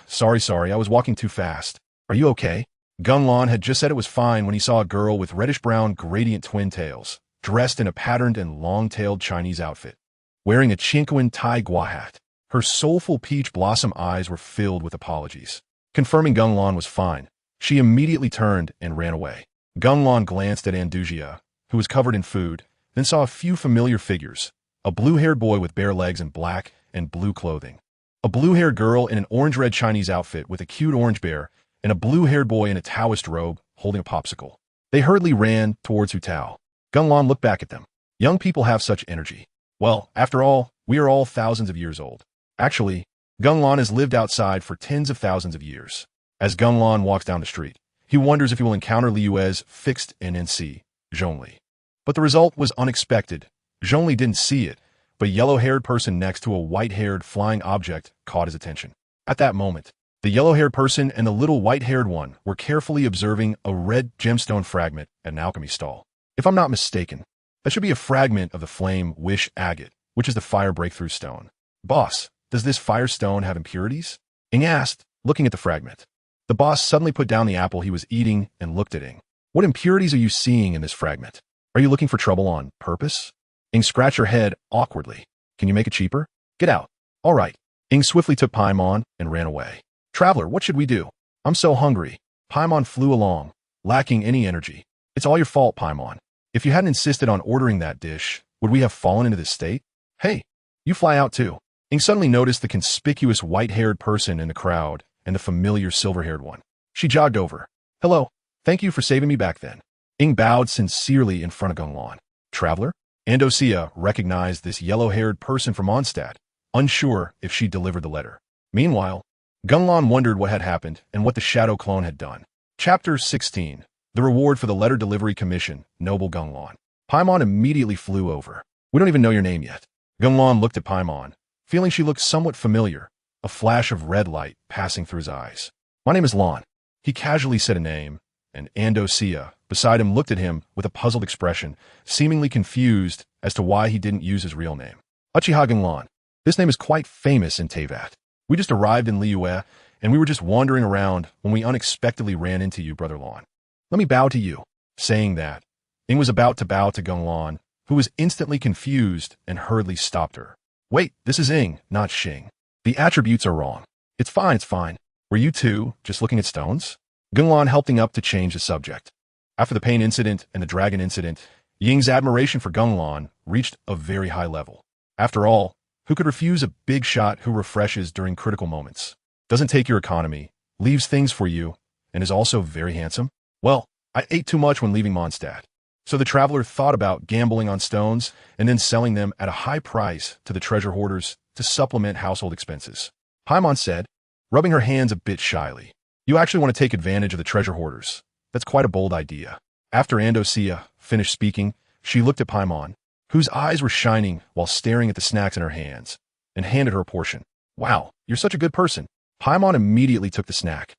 Sorry, I was walking too fast. Are you okay? Genglan had just said it was fine when he saw a girl with reddish-brown gradient twin tails, dressed in a patterned and long-tailed Chinese outfit, wearing a Chinquan Tai Gua hat. Her soulful peach blossom eyes were filled with apologies. Confirming Genglan was fine, she immediately turned and ran away. Genglan glanced at Andusia, who was covered in food, then saw a few familiar figures, a blue-haired boy with bare legs and black and blue clothing, a blue-haired girl in an orange-red Chinese outfit with a cute orange bear, and a blue-haired boy in a Taoist robe holding a popsicle. They hurriedly ran towards Hutao. Genglan looked back at them. Young people have such energy. Well, after all, we are all thousands of years old. Actually, Genglan has lived outside for tens of thousands of years. As Genglan walks down the street, he wonders if he will encounter Liyue's fixed NNC, Zhongli. But the result was unexpected. Zhongli didn't see it, but a yellow-haired person next to a white-haired flying object caught his attention. At that moment, the yellow-haired person and the little white-haired one were carefully observing a red gemstone fragment at an alchemy stall. If I'm not mistaken, that should be a fragment of the flame wish agate, which is the fire breakthrough stone. Boss, does this fire stone have impurities? Ing asked, looking at the fragment. The boss suddenly put down the apple he was eating and looked at Ing. What impurities are you seeing in this fragment? Are you looking for trouble on purpose? Ing scratched her head awkwardly. Can you make it cheaper? Get out. All right. Ing swiftly took Paimon and ran away. Traveler, what should we do? I'm so hungry. Paimon flew along, lacking any energy. It's all your fault, Paimon. If you hadn't insisted on ordering that dish, would we have fallen into this state? Hey, you fly out too. Ing suddenly noticed the conspicuous white-haired person in the crowd and the familiar silver-haired one. She jogged over. Hello, thank you for saving me back then. Ing bowed sincerely in front of Genglan. Traveler? Andusia recognized this yellow-haired person from Mondstadt, unsure if she delivered the letter. Meanwhile, Genglan wondered what had happened and what the shadow clone had done. Chapter 16. The reward for the letter delivery commission, Noble Genglan. Paimon immediately flew over. We don't even know your name yet. Genglan looked at Paimon, feeling she looked somewhat familiar, a flash of red light passing through his eyes. My name is Lan. He casually said a name, and Andusia, beside him, looked at him with a puzzled expression, seemingly confused as to why he didn't use his real name. Uchiha Genglan. This name is quite famous in Teyvat. We just arrived in Liyue, and we were just wandering around when we unexpectedly ran into you, Brother Lan. Let me bow to you. Saying that, Ing was about to bow to Genglan, who was instantly confused and hurriedly stopped her. Wait, this is Ing, not Xing. The attributes are wrong. It's fine. Were you two just looking at stones? Genglan helped Ing up to change the subject. After the pain incident and the dragon incident, Ying's admiration for Genglan reached a very high level. After all, who could refuse a big shot who refreshes during critical moments, doesn't take your economy, leaves things for you, and is also very handsome? Well, I ate too much when leaving Mondstadt. So the traveler thought about gambling on stones and then selling them at a high price to the treasure hoarders to supplement household expenses. Paimon said, rubbing her hands a bit shyly. You actually want to take advantage of the treasure hoarders. That's quite a bold idea. After Andusia finished speaking, she looked at Paimon, whose eyes were shining while staring at the snacks in her hands, and handed her a portion. Wow, you're such a good person. Paimon immediately took the snack.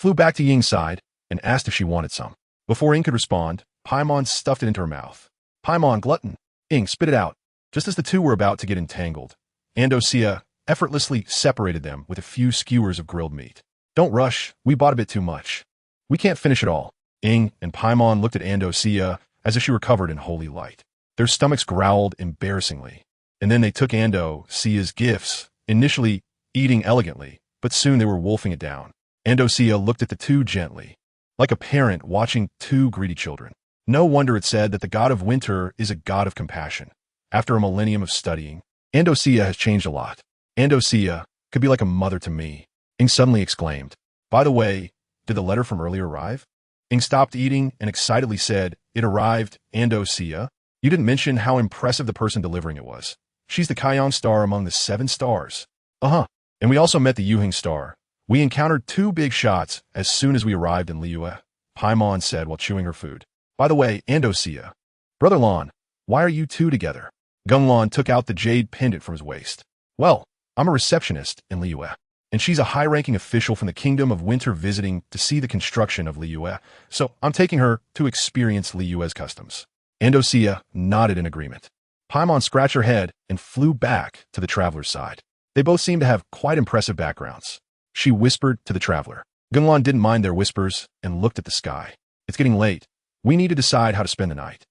flew back to Ying's side and asked if she wanted some. Before Ying could respond, Paimon stuffed it into her mouth. Paimon, glutton. Ying, spit it out. Just as the two were about to get entangled, Andosia effortlessly separated them with a few skewers of grilled meat. Don't rush, we bought a bit too much. We can't finish it all. Ying and Paimon looked at Andosia as if she were covered in holy light. Their stomachs growled embarrassingly. And then they took Andosia's gifts, initially eating elegantly, but soon they were wolfing it down. Andosia looked at the two gently, like a parent watching two greedy children. No wonder it said that the god of winter is a god of compassion. After a millennium of studying, Andosia has changed a lot. Andosia could be like a mother to me. Ying suddenly exclaimed. By the way, did the letter from earlier arrive? Ying stopped eating and excitedly said, It arrived, Andosia. You didn't mention how impressive the person delivering it was. She's the Kion star among the 7 stars. Uh-huh. And we also met the Yuhing star. We encountered 2 big shots as soon as we arrived in Liyue, Paimon said while chewing her food. By the way, Andosia. Brother Lan, why are you two together? Geng Lan took out the jade pendant from his waist. Well, I'm a receptionist in Liyue, and she's a high-ranking official from the Kingdom of Winter visiting to see the construction of Liyue, so I'm taking her to experience Liyue's customs. Andosia nodded in agreement. Paimon scratched her head and flew back to the traveler's side. They both seemed to have quite impressive backgrounds. She whispered to the traveler. Geng Lan didn't mind their whispers and looked at the sky. It's getting late. We need to decide how to spend the night.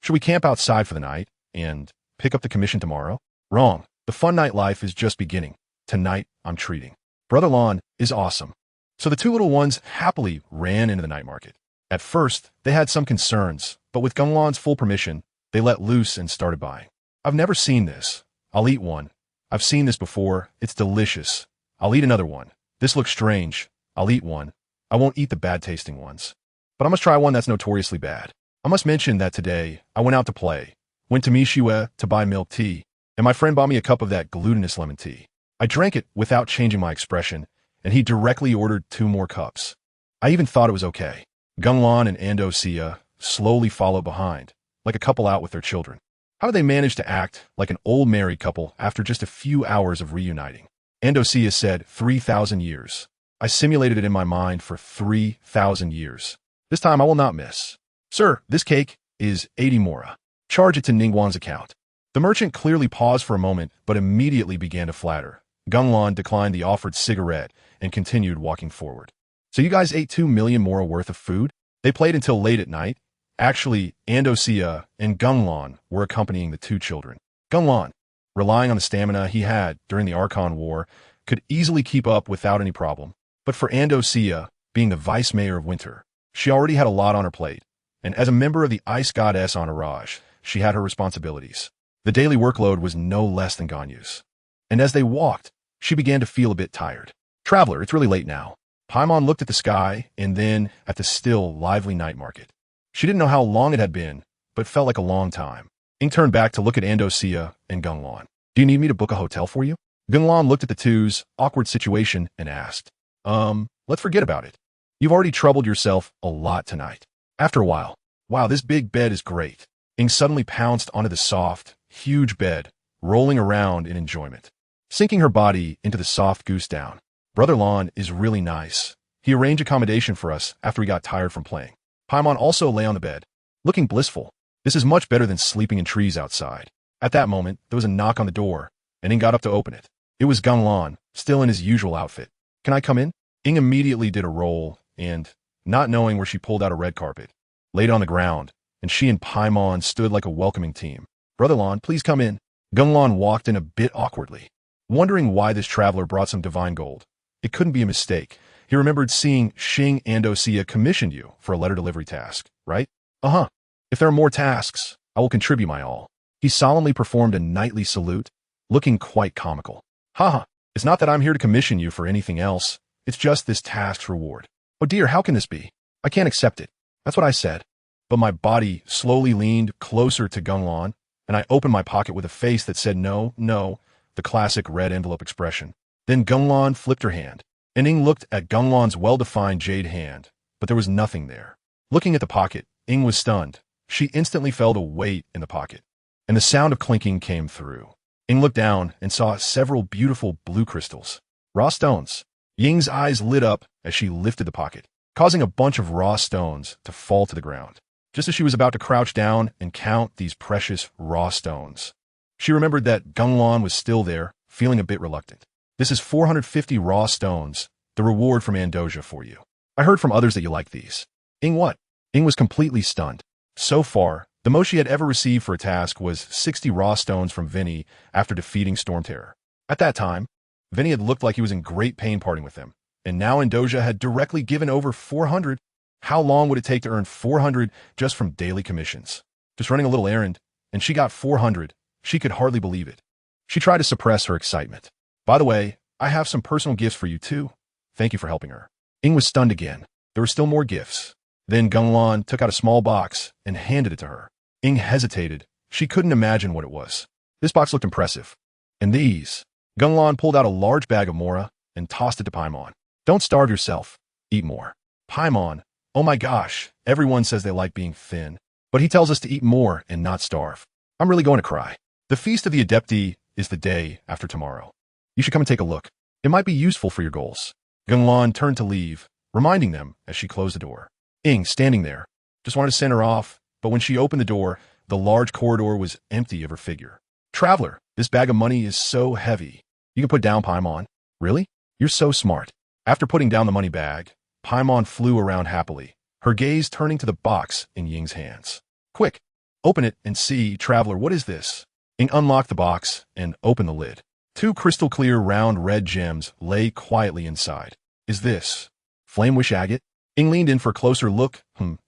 Should we camp outside for the night and pick up the commission tomorrow? Wrong. The fun night life is just beginning. Tonight, I'm treating. Brother Lan is awesome. So the two little ones happily ran into the night market. At first, they had some concerns, but with Geng Lan's full permission, they let loose and started buying. I've never seen this. I'll eat one. I've seen this before. It's delicious. I'll eat another one. This looks strange. I'll eat one. I won't eat the bad-tasting ones. But I must try one that's notoriously bad. I must mention that today, I went out to play. Went to Mishue to buy milk tea, and my friend bought me a cup of that glutinous lemon tea. I drank it without changing my expression, and he directly ordered 2 more cups. I even thought it was okay. Geng Lan and Andosia slowly followed behind, like a couple out with their children. How did they manage to act like an old married couple after just a few hours of reuniting? Andosia said 3,000 years. I simulated it in my mind for 3,000 years. This time I will not miss. Sir, this cake is 80 mora. Charge it to Ningguang's account. The merchant clearly paused for a moment, but immediately began to flatter. Geng Lan declined the offered cigarette and continued walking forward. So you guys ate 2 million mora worth of food? They played until late at night. Actually, Andosia and Geng Lan were accompanying the 2 children. Geng Lan, relying on the stamina he had during the Archon War, could easily keep up without any problem. But for Andosia, being the vice mayor of winter, she already had a lot on her plate. And as a member of the Ice Goddess Entourage, she had her responsibilities. The daily workload was no less than Ganyu's. And as they walked, she began to feel a bit tired. Traveler, it's really late now. Paimon looked at the sky and then at the still, lively night market. She didn't know how long it had been, but felt like a long time. Ying turned back to look at Andosia and Geng Lan. Do you need me to book a hotel for you? Geng Lan looked at the two's awkward situation and asked, let's forget about it. You've already troubled yourself a lot tonight. After a while, wow, this big bed is great. Ying suddenly pounced onto the soft, huge bed, rolling around in enjoyment, sinking her body into the soft goose down. Brother Lan is really nice. He arranged accommodation for us after we got tired from playing. Paimon also lay on the bed, looking blissful. This is much better than sleeping in trees outside. At that moment, there was a knock on the door, and Ying got up to open it. It was Geng Lan, still in his usual outfit. Can I come in? Ying immediately did a roll, and, not knowing where she pulled out a red carpet, laid on the ground, and she and Paimon stood like a welcoming team. Brother Lan, please come in. Geng Lan walked in a bit awkwardly, wondering why this traveler brought some divine gold. It couldn't be a mistake. He remembered seeing Xing Andosia commissioned you for a letter delivery task, right? Uh-huh. If there are more tasks, I will contribute my all. He solemnly performed a knightly salute, looking quite comical. Haha, it's not that I'm here to commission you for anything else. It's just this task's reward. Oh dear, how can this be? I can't accept it. That's what I said. But my body slowly leaned closer to Geng Lan, and I opened my pocket with a face that said no, no, the classic red envelope expression. Then Geng Lan flipped her hand, and Ying looked at Geng Lan's well-defined jade hand, but there was nothing there. Looking at the pocket, Ying was stunned. She instantly felt a weight in the pocket, and the sound of clinking came through. Ying looked down and saw several beautiful blue crystals. Raw stones. Ying's eyes lit up as she lifted the pocket, causing a bunch of raw stones to fall to the ground. Just as she was about to crouch down and count these precious raw stones, she remembered that Genglan was still there, feeling a bit reluctant. This is 450 raw stones, the reward from Andoja for you. I heard from others that you like these. Ying what? Ying was completely stunned. So far, the most she had ever received for a task was 60 raw stones from Vinny after defeating Storm Terror. At that time, Vinny had looked like he was in great pain parting with him, and now Andoja had directly given over 400. How long would it take to earn 400 just from daily commissions? Just running a little errand, and she got 400. She could hardly believe it. She tried to suppress her excitement. By the way, I have some personal gifts for you too. Thank you for helping her. Ying was stunned again. There were still more gifts. Then Genglan took out a small box and handed it to her. Ying hesitated. She couldn't imagine what it was. This box looked impressive. And these. Genglan pulled out a large bag of mora and tossed it to Paimon. Don't starve yourself. Eat more. Paimon. Oh my gosh, everyone says they like being thin, but he tells us to eat more and not starve. I'm really going to cry. The Feast of the Adepti is the day after tomorrow. You should come and take a look. It might be useful for your goals. Genglan turned to leave, reminding them as she closed the door. Ying, standing there, just wanted to send her off, but when she opened the door, the large corridor was empty of her figure. Traveler, this bag of money is so heavy. You can put down, Paimon. Really? You're so smart. After putting down the money bag, Paimon flew around happily, her gaze turning to the box in Ying's hands. Quick, open it and see, Traveler, what is this? Ying unlocked the box and opened the lid. 2 crystal-clear round red gems lay quietly inside. Is this Flame-Wish agate? Ying leaned in for a closer look.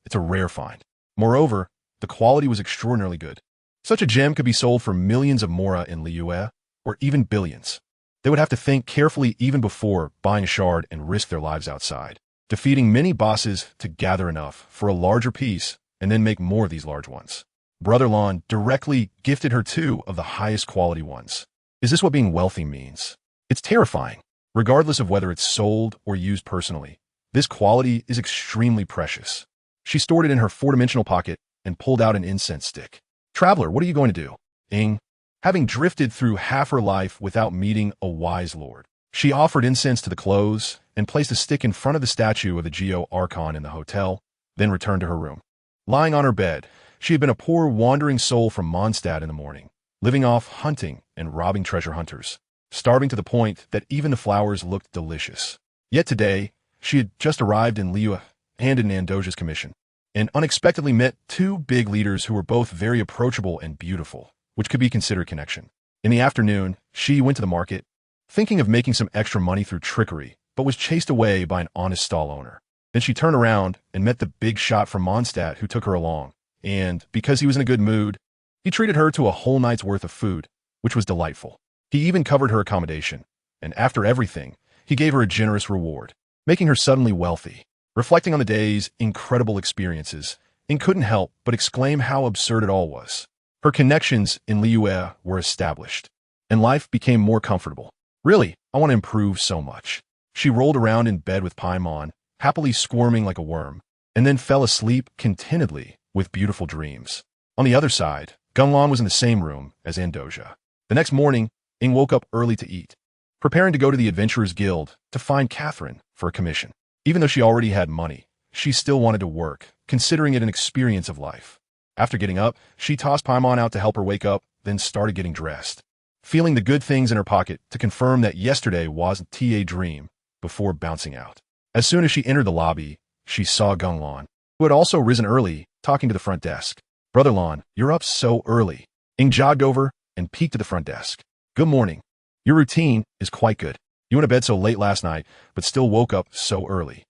It's a rare find. Moreover, the quality was extraordinarily good. Such a gem could be sold for millions of mora in Liyue, or even billions. They would have to think carefully even before buying a shard and risk their lives outside, defeating many bosses to gather enough for a larger piece and then make more of these large ones. Brother Lon directly gifted her 2 of the highest quality ones. Is this what being wealthy means? It's terrifying. Regardless of whether it's sold or used personally, this quality is extremely precious. She stored it in her 4-dimensional pocket and pulled out an incense stick. Traveler, what are you going to do? Ying, having drifted through half her life without meeting a wise lord, she offered incense to the clothes and placed a stick in front of the statue of the Geo Archon in the hotel, then returned to her room. Lying on her bed, she had been a poor wandering soul from Mondstadt in the morning, living off hunting and robbing treasure hunters, starving to the point that even the flowers looked delicious. Yet today, she had just arrived in Liyue, handed in Andoja's commission, and unexpectedly met 2 big leaders who were both very approachable and beautiful, which could be considered connection. In the afternoon, she went to the market, thinking of making some extra money through trickery, but was chased away by an honest stall owner. Then she turned around and met the big shot from Mondstadt who took her along, and because he was in a good mood, he treated her to a whole night's worth of food, which was delightful. He even covered her accommodation, and after everything, he gave her a generous reward, making her suddenly wealthy. Reflecting on the day's incredible experiences, Ying couldn't help but exclaim how absurd it all was. Her connections in Liyue were established, and life became more comfortable. Really, I want to improve so much. She rolled around in bed with Paimon, happily squirming like a worm, and then fell asleep contentedly with beautiful dreams. On the other side, Genglan was in the same room as Andoja. The next morning, Ying woke up early to eat, preparing to go to the Adventurers Guild to find Catherine for a commission. Even though she already had money, she still wanted to work, considering it an experience of life. After getting up, she tossed Paimon out to help her wake up, then started getting dressed, feeling the good things in her pocket to confirm that yesterday wasn't a dream before bouncing out. As soon as she entered the lobby, she saw Genglan, who had also risen early, talking to the front desk. Brother Lon, you're up so early. Ying jogged over and peeked at the front desk. Good morning. Your routine is quite good. You went to bed so late last night, but still woke up so early.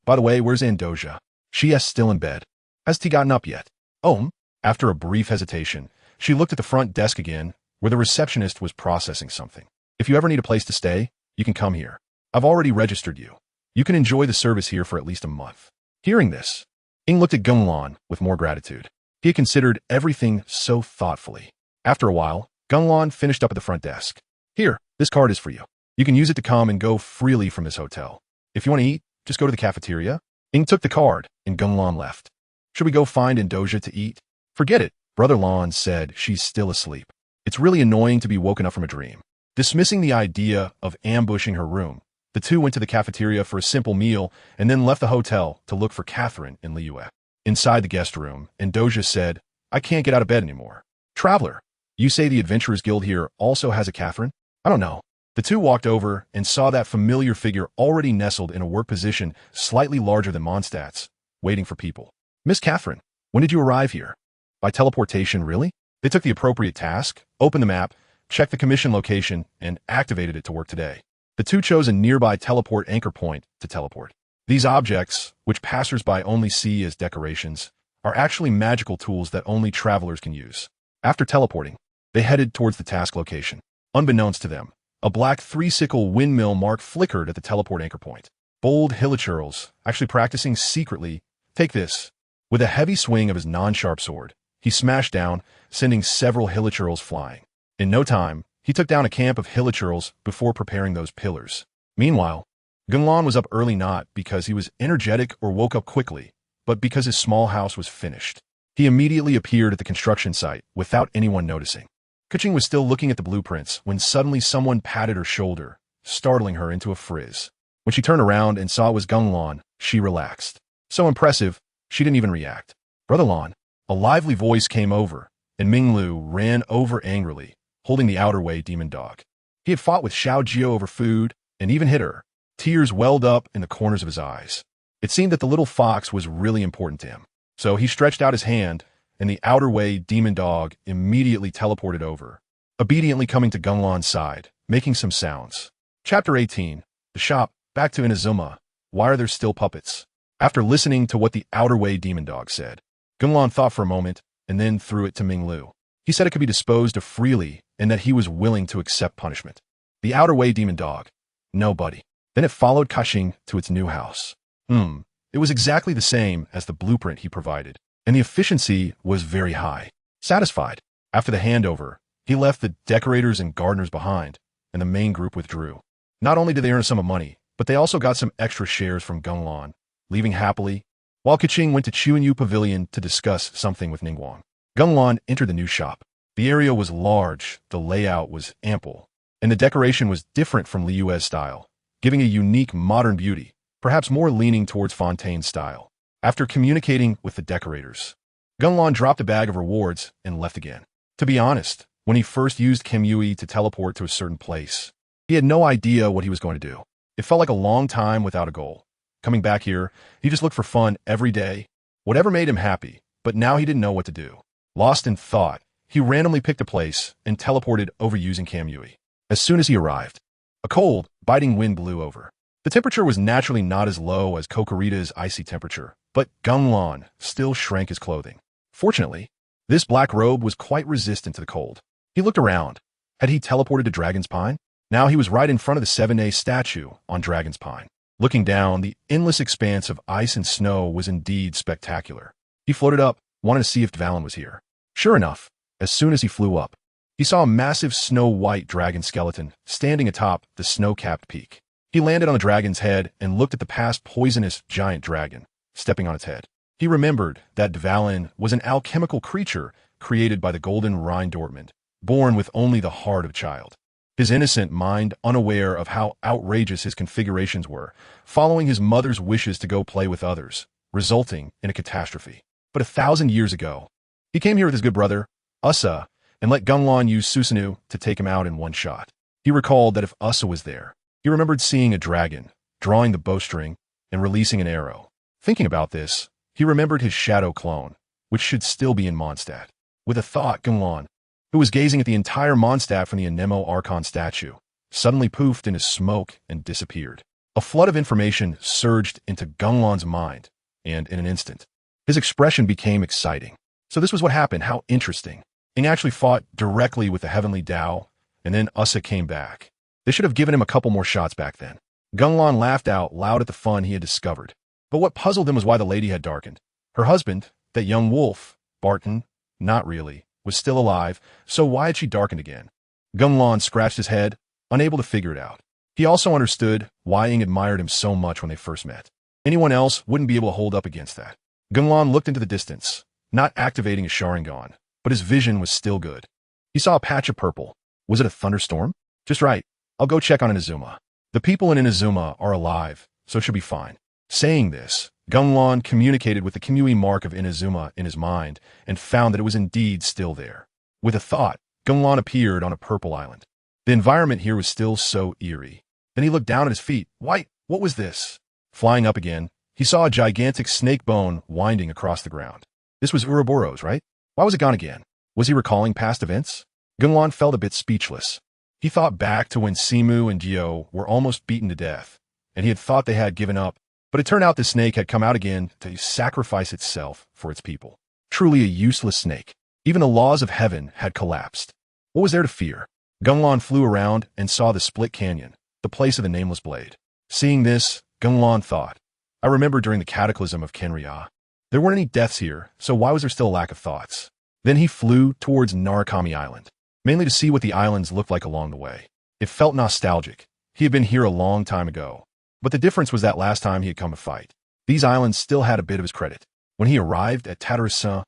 By the way, where's Andoja? She is still in bed. Hasn't he gotten up yet? After a brief hesitation, she looked at the front desk again, where the receptionist was processing something. If you ever need a place to stay, you can come here. I've already registered you. You can enjoy the service here for at least a month. Hearing this, Ying looked at Genglan with more gratitude. He had considered everything so thoughtfully. After a while, Genglan finished up at the front desk. Here, this card is for you. You can use it to come and go freely from this hotel. If you want to eat, just go to the cafeteria. Ying took the card, and Genglan left. Should we go find Andoja to eat? Forget it, Brother Lon said. She's still asleep. It's really annoying to be woken up from a dream. Dismissing the idea of ambushing her room, The two went to the cafeteria for a simple meal and then left the hotel to look for Catherine and Liyue. Inside the guest room, Doja said, "I can't get out of bed anymore." "Traveler, you say the Adventurers Guild here also has a Catherine?" "I don't know." The two walked over and saw that familiar figure already nestled in a work position slightly larger than Mondstadt's, waiting for people. "Miss Catherine, when did you arrive here?" "By teleportation, really?" They took the appropriate task, opened the map, checked the commission location, and activated it to work today. The two chose a nearby teleport anchor point to teleport. These objects, which passers-by only see as decorations, are actually magical tools that only travelers can use. After teleporting, they headed towards the task location. Unbeknownst to them, a black three-sickle windmill mark flickered at the teleport anchor point. Bold hilichurls, actually practicing secretly. "Take this." With a heavy swing of his non-sharp sword, he smashed down, sending several hilichurls flying. In no time, he took down a camp of hilichurls before preparing those pillars. Meanwhile, Geng was up early not because he was energetic or woke up quickly, but because his small house was finished. He immediately appeared at the construction site without anyone noticing. Keqing was still looking at the blueprints when suddenly someone patted her shoulder, startling her into a frizz. When she turned around and saw it was Geng, she relaxed. So impressive, she didn't even react. "Brother Lan." A lively voice came over, and Minglu ran over angrily, holding the outer way demon dog. He had fought with Xiao Jio over food and even hit her. Tears welled up in the corners of his eyes. It seemed that the little fox was really important to him. So he stretched out his hand, and the outer way demon dog immediately teleported over, obediently coming to Geng side, making some sounds. Chapter 18. The shop. Back to Inazuma. Why are there still puppets? After listening to what the outer way demon dog said, Geng thought for a moment and then threw it to Minglu. He said it could be disposed of freely and that he was willing to accept punishment. The outer way demon dog. Nobody. Then it followed Keqing to its new house. It was exactly the same as the blueprint he provided, and the efficiency was very high. Satisfied, after the handover, he left the decorators and gardeners behind, and the main group withdrew. Not only did they earn a sum of money, but they also got some extra shares from Geng, leaving happily, while Keqing went to Chuanyu Pavilion to discuss something with Ningguang. Geng entered the new shop. The area was large, the layout was ample, and the decoration was different from Liyue's style, giving a unique modern beauty, perhaps more leaning towards Fontaine's style. After communicating with the decorators, Geng dropped a bag of rewards and left again. To be honest, when he first used Kimyui to teleport to a certain place, he had no idea what he was going to do. It felt like a long time without a goal. Coming back here, he just looked for fun every day, whatever made him happy, but now he didn't know what to do. Lost in thought, he randomly picked a place and teleported over using Kamui. As soon as he arrived, a cold, biting wind blew over. The temperature was naturally not as low as Kokorita's icy temperature, but Geng still shrank his clothing. Fortunately, this black robe was quite resistant to the cold. He looked around. Had he teleported to Dragon's Pine? Now he was right in front of the 7A statue on Dragon's Pine. Looking down, the endless expanse of ice and snow was indeed spectacular. He floated up, wanted to see if Dvalin was here. Sure enough, as soon as he flew up, he saw a massive snow-white dragon skeleton standing atop the snow-capped peak. He landed on the dragon's head and looked at the past poisonous giant dragon, stepping on its head. He remembered that Dvalin was an alchemical creature created by the golden Rhine Dortmund, born with only the heart of a child. His innocent mind unaware of how outrageous his configurations were, following his mother's wishes to go play with others, resulting in a catastrophe. But 1,000 years ago, he came here with his good brother, Usa, and let Geng use Susanoo to take him out in one shot. He recalled that if Usa was there, he remembered seeing a dragon, drawing the bowstring, and releasing an arrow. Thinking about this, he remembered his shadow clone, which should still be in Mondstadt. With a thought, Geng, who was gazing at the entire Mondstadt from the Anemo Archon statue, suddenly poofed into smoke and disappeared. A flood of information surged into Geng's mind, and in an instant, his expression became exciting. So this was what happened. How interesting. Geng actually fought directly with the Heavenly Tao, and then Usa came back. They should have given him a couple more shots back then. Geng laughed out loud at the fun he had discovered. But what puzzled him was why the lady had darkened. Her husband, that young wolf, Barton, not really, was still alive, so why had she darkened again? Geng scratched his head, unable to figure it out. He also understood why Geng admired him so much when they first met. Anyone else wouldn't be able to hold up against that. Geng looked into the distance, not activating his Sharingan, but his vision was still good. He saw a patch of purple. Was it a thunderstorm? Just right. I'll go check on Inazuma. The people in Inazuma are alive, so it should be fine. Saying this, Gunlon communicated with the Kimui mark of Inazuma in his mind and found that it was indeed still there. With a thought, Gunlon appeared on a purple island. The environment here was still so eerie. Then he looked down at his feet. What was this? Flying up again, he saw a gigantic snake bone winding across the ground. This was Ouroboros, right? Why was it gone again? Was he recalling past events? Gunlon felt a bit speechless. He thought back to when Simu and Dio were almost beaten to death, and he had thought they had given up, but it turned out the snake had come out again to sacrifice itself for its people. Truly a useless snake. Even the laws of heaven had collapsed. What was there to fear? Gunlon flew around and saw the split canyon, the place of the nameless blade. Seeing this, Gunlon thought, I remember during the cataclysm of Kenrya. There weren't any deaths here, so why was there still a lack of thoughts? Then he flew towards Narukami Island, mainly to see what the islands looked like along the way. It felt nostalgic. He had been here a long time ago. But the difference was that last time he had come to fight, these islands still had a bit of his credit. When he arrived at Tatarasan,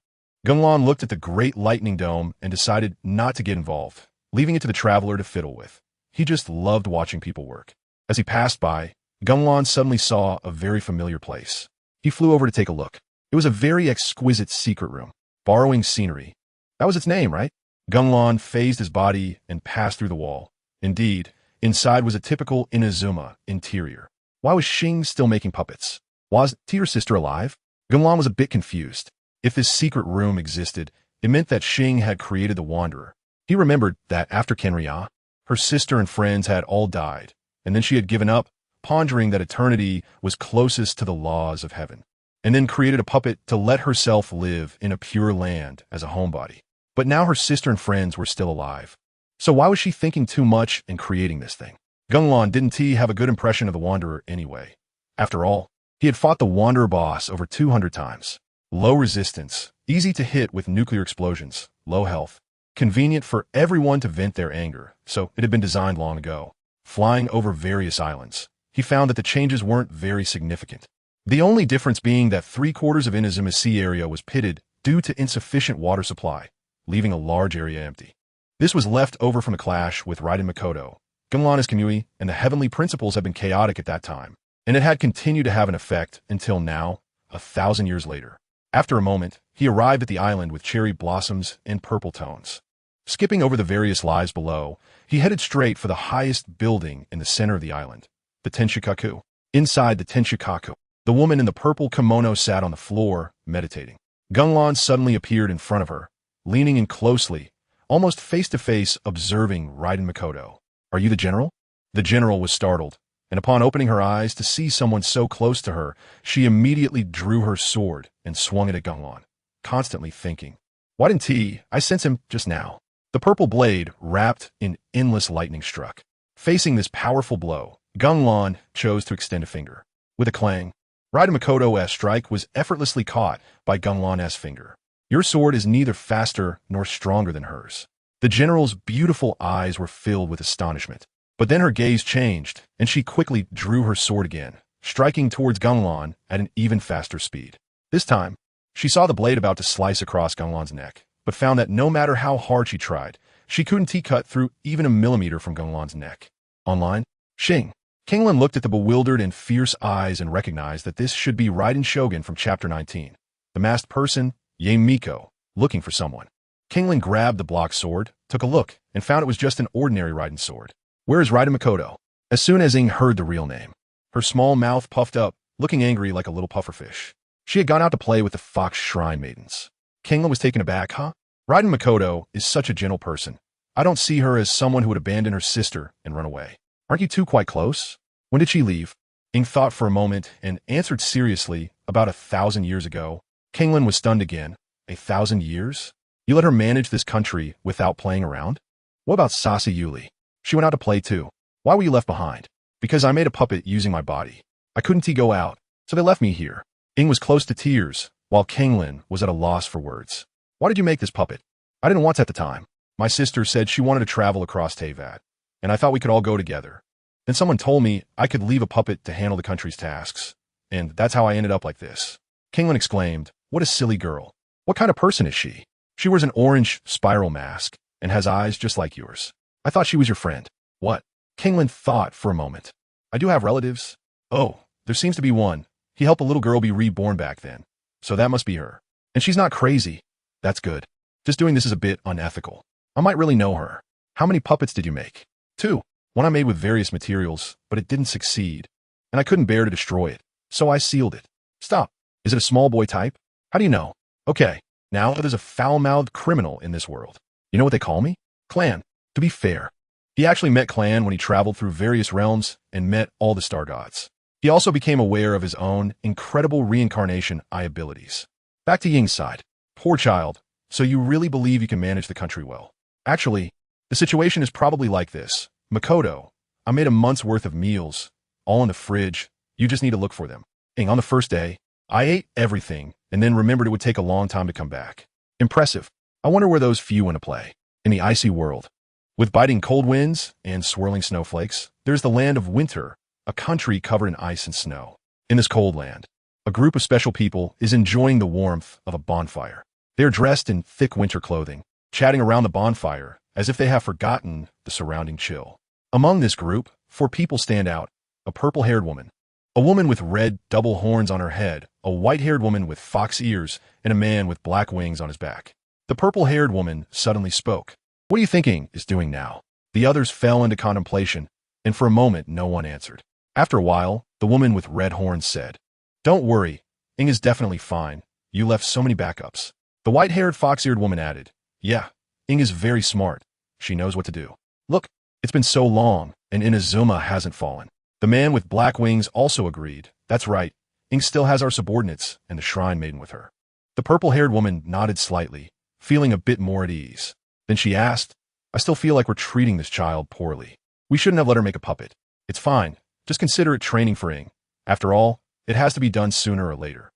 Gunlon looked at the great lightning dome and decided not to get involved, leaving it to the traveler to fiddle with. He just loved watching people work. As he passed by, Gunlon suddenly saw a very familiar place. He flew over to take a look. It was a very exquisite secret room, borrowing scenery. That was its name, right? Gunlon phased his body and passed through the wall. Indeed, inside was a typical Inazuma interior. Why was Xing still making puppets? Was her sister alive? Gunlon was a bit confused. If this secret room existed, it meant that Xing had created the Wanderer. He remembered that after Kenrya, her sister and friends had all died, and then she had given up, pondering that eternity was closest to the laws of heaven, and then created a puppet to let herself live in a pure land as a homebody. But now her sister and friends were still alive. So why was she thinking too much in creating this thing? Gunlon didn't have a good impression of the Wanderer anyway. After all, he had fought the Wanderer boss over 200 times. Low resistance, easy to hit with nuclear explosions, low health, convenient for everyone to vent their anger, so it had been designed long ago. Flying over various islands, he found that the changes weren't very significant. The only difference being that 3/4 of Inazuma's sea area was pitted due to insufficient water supply, leaving a large area empty. This was left over from the clash with Raiden Makoto. Gunlon's Kamui and the heavenly principles had been chaotic at that time, and it had continued to have an effect until now, 1,000 years later. After a moment, he arrived at the island with cherry blossoms and purple tones. Skipping over the various lives below, he headed straight for the highest building in the center of the island, the Tenshikaku. Inside the Tenshikaku, the woman in the purple kimono sat on the floor, meditating. Gunlon suddenly appeared in front of her, leaning in closely, almost face-to-face, observing Raiden Makoto. Are you the general? The general was startled, and upon opening her eyes to see someone so close to her, she immediately drew her sword and swung it at Gunlon, constantly thinking, why didn't I sense him just now? The purple blade, wrapped in endless lightning, struck. Facing this powerful blow, Gunlon chose to extend a finger. With a clang, Raiden Makoto's strike was effortlessly caught by Gunlon's finger. Your sword is neither faster nor stronger than hers. The general's beautiful eyes were filled with astonishment. But then her gaze changed, and she quickly drew her sword again, striking towards Gunlon at an even faster speed. This time, she saw the blade about to slice across Gunlon's neck, but found that no matter how hard she tried, she couldn't cut through even a millimeter from Gunlon's neck. Online, Xing. Kinglin looked at the bewildered and fierce eyes and recognized that this should be Raiden Shogun from Chapter 19. The masked person, Ye Miko, looking for someone. Kinglin grabbed the block sword, took a look, and found it was just an ordinary Raiden sword. Where is Raiden Makoto? As soon as Ing heard the real name, her small mouth puffed up, looking angry like a little pufferfish. She had gone out to play with the Fox Shrine Maidens. Kinglin was taken aback, huh? Raiden Makoto is such a gentle person. I don't see her as someone who would abandon her sister and run away. Aren't you two quite close? When did she leave? Ing thought for a moment and answered seriously, about 1,000 years ago. Kinglin was stunned again. 1,000 years? You let her manage this country without playing around? What about Sasa Yuli? She went out to play too. Why were you left behind? Because I made a puppet using my body. I couldn't go out, so they left me here. Ing was close to tears, while Kinglin was at a loss for words. Why did you make this puppet? I didn't want it at the time. My sister said she wanted to travel across Teyvat, and I thought we could all go together. Then someone told me I could leave a puppet to handle the country's tasks, and that's how I ended up like this. Kinglin exclaimed, what a silly girl. What kind of person is she? She wears an orange spiral mask and has eyes just like yours. I thought she was your friend. What? Kinglin thought for a moment. I do have relatives. Oh, there seems to be one. He helped a little girl be reborn back then. So that must be her. And she's not crazy. That's good. Just doing this is a bit unethical. I might really know her. How many puppets did you make? 2. One I made with various materials, but it didn't succeed. And I couldn't bear to destroy it. So I sealed it. Stop. Is it a small boy type? How do you know? Okay. Now there's a foul-mouthed criminal in this world. You know what they call me? Clan. To be fair. He actually met Clan when he traveled through various realms and met all the star gods. He also became aware of his own incredible reincarnation eye abilities. Back to Ying's side. Poor child. So you really believe you can manage the country well? Actually, the situation is probably like this. Makoto, I made a month's worth of meals, all in the fridge. You just need to look for them. On the first day, I ate everything and then remembered it would take a long time to come back. Impressive. I wonder where those few went to play. In the icy world. With biting cold winds and swirling snowflakes, there's the land of winter, a country covered in ice and snow. In this cold land, a group of special people is enjoying the warmth of a bonfire. They are dressed in thick winter clothing, chatting around the bonfire as if they have forgotten the surrounding chill. Among this group, 4 people stand out: a purple-haired woman, a woman with red double horns on her head, a white-haired woman with fox ears, and a man with black wings on his back. The purple-haired woman suddenly spoke. What are you thinking is doing now? The others fell into contemplation, and for a moment no one answered. After a while, the woman with red horns said, Don't worry, Ing is definitely fine. You left so many backups. The white-haired fox-eared woman added, Yeah, Ing is very smart. She knows what to do. Look, it's been so long, and Inazuma hasn't fallen. The man with black wings also agreed. That's right, Ing still has our subordinates and the shrine maiden with her. The purple-haired woman nodded slightly, feeling a bit more at ease. Then she asked, I still feel like we're treating this child poorly. We shouldn't have let her make a puppet. It's fine. Just consider it training for Ing. After all, it has to be done sooner or later.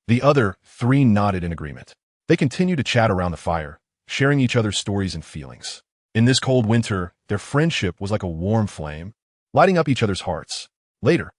The other 3 nodded in agreement. They continued to chat around the fire, sharing each other's stories and feelings. In this cold winter, their friendship was like a warm flame, lighting up each other's hearts. Later,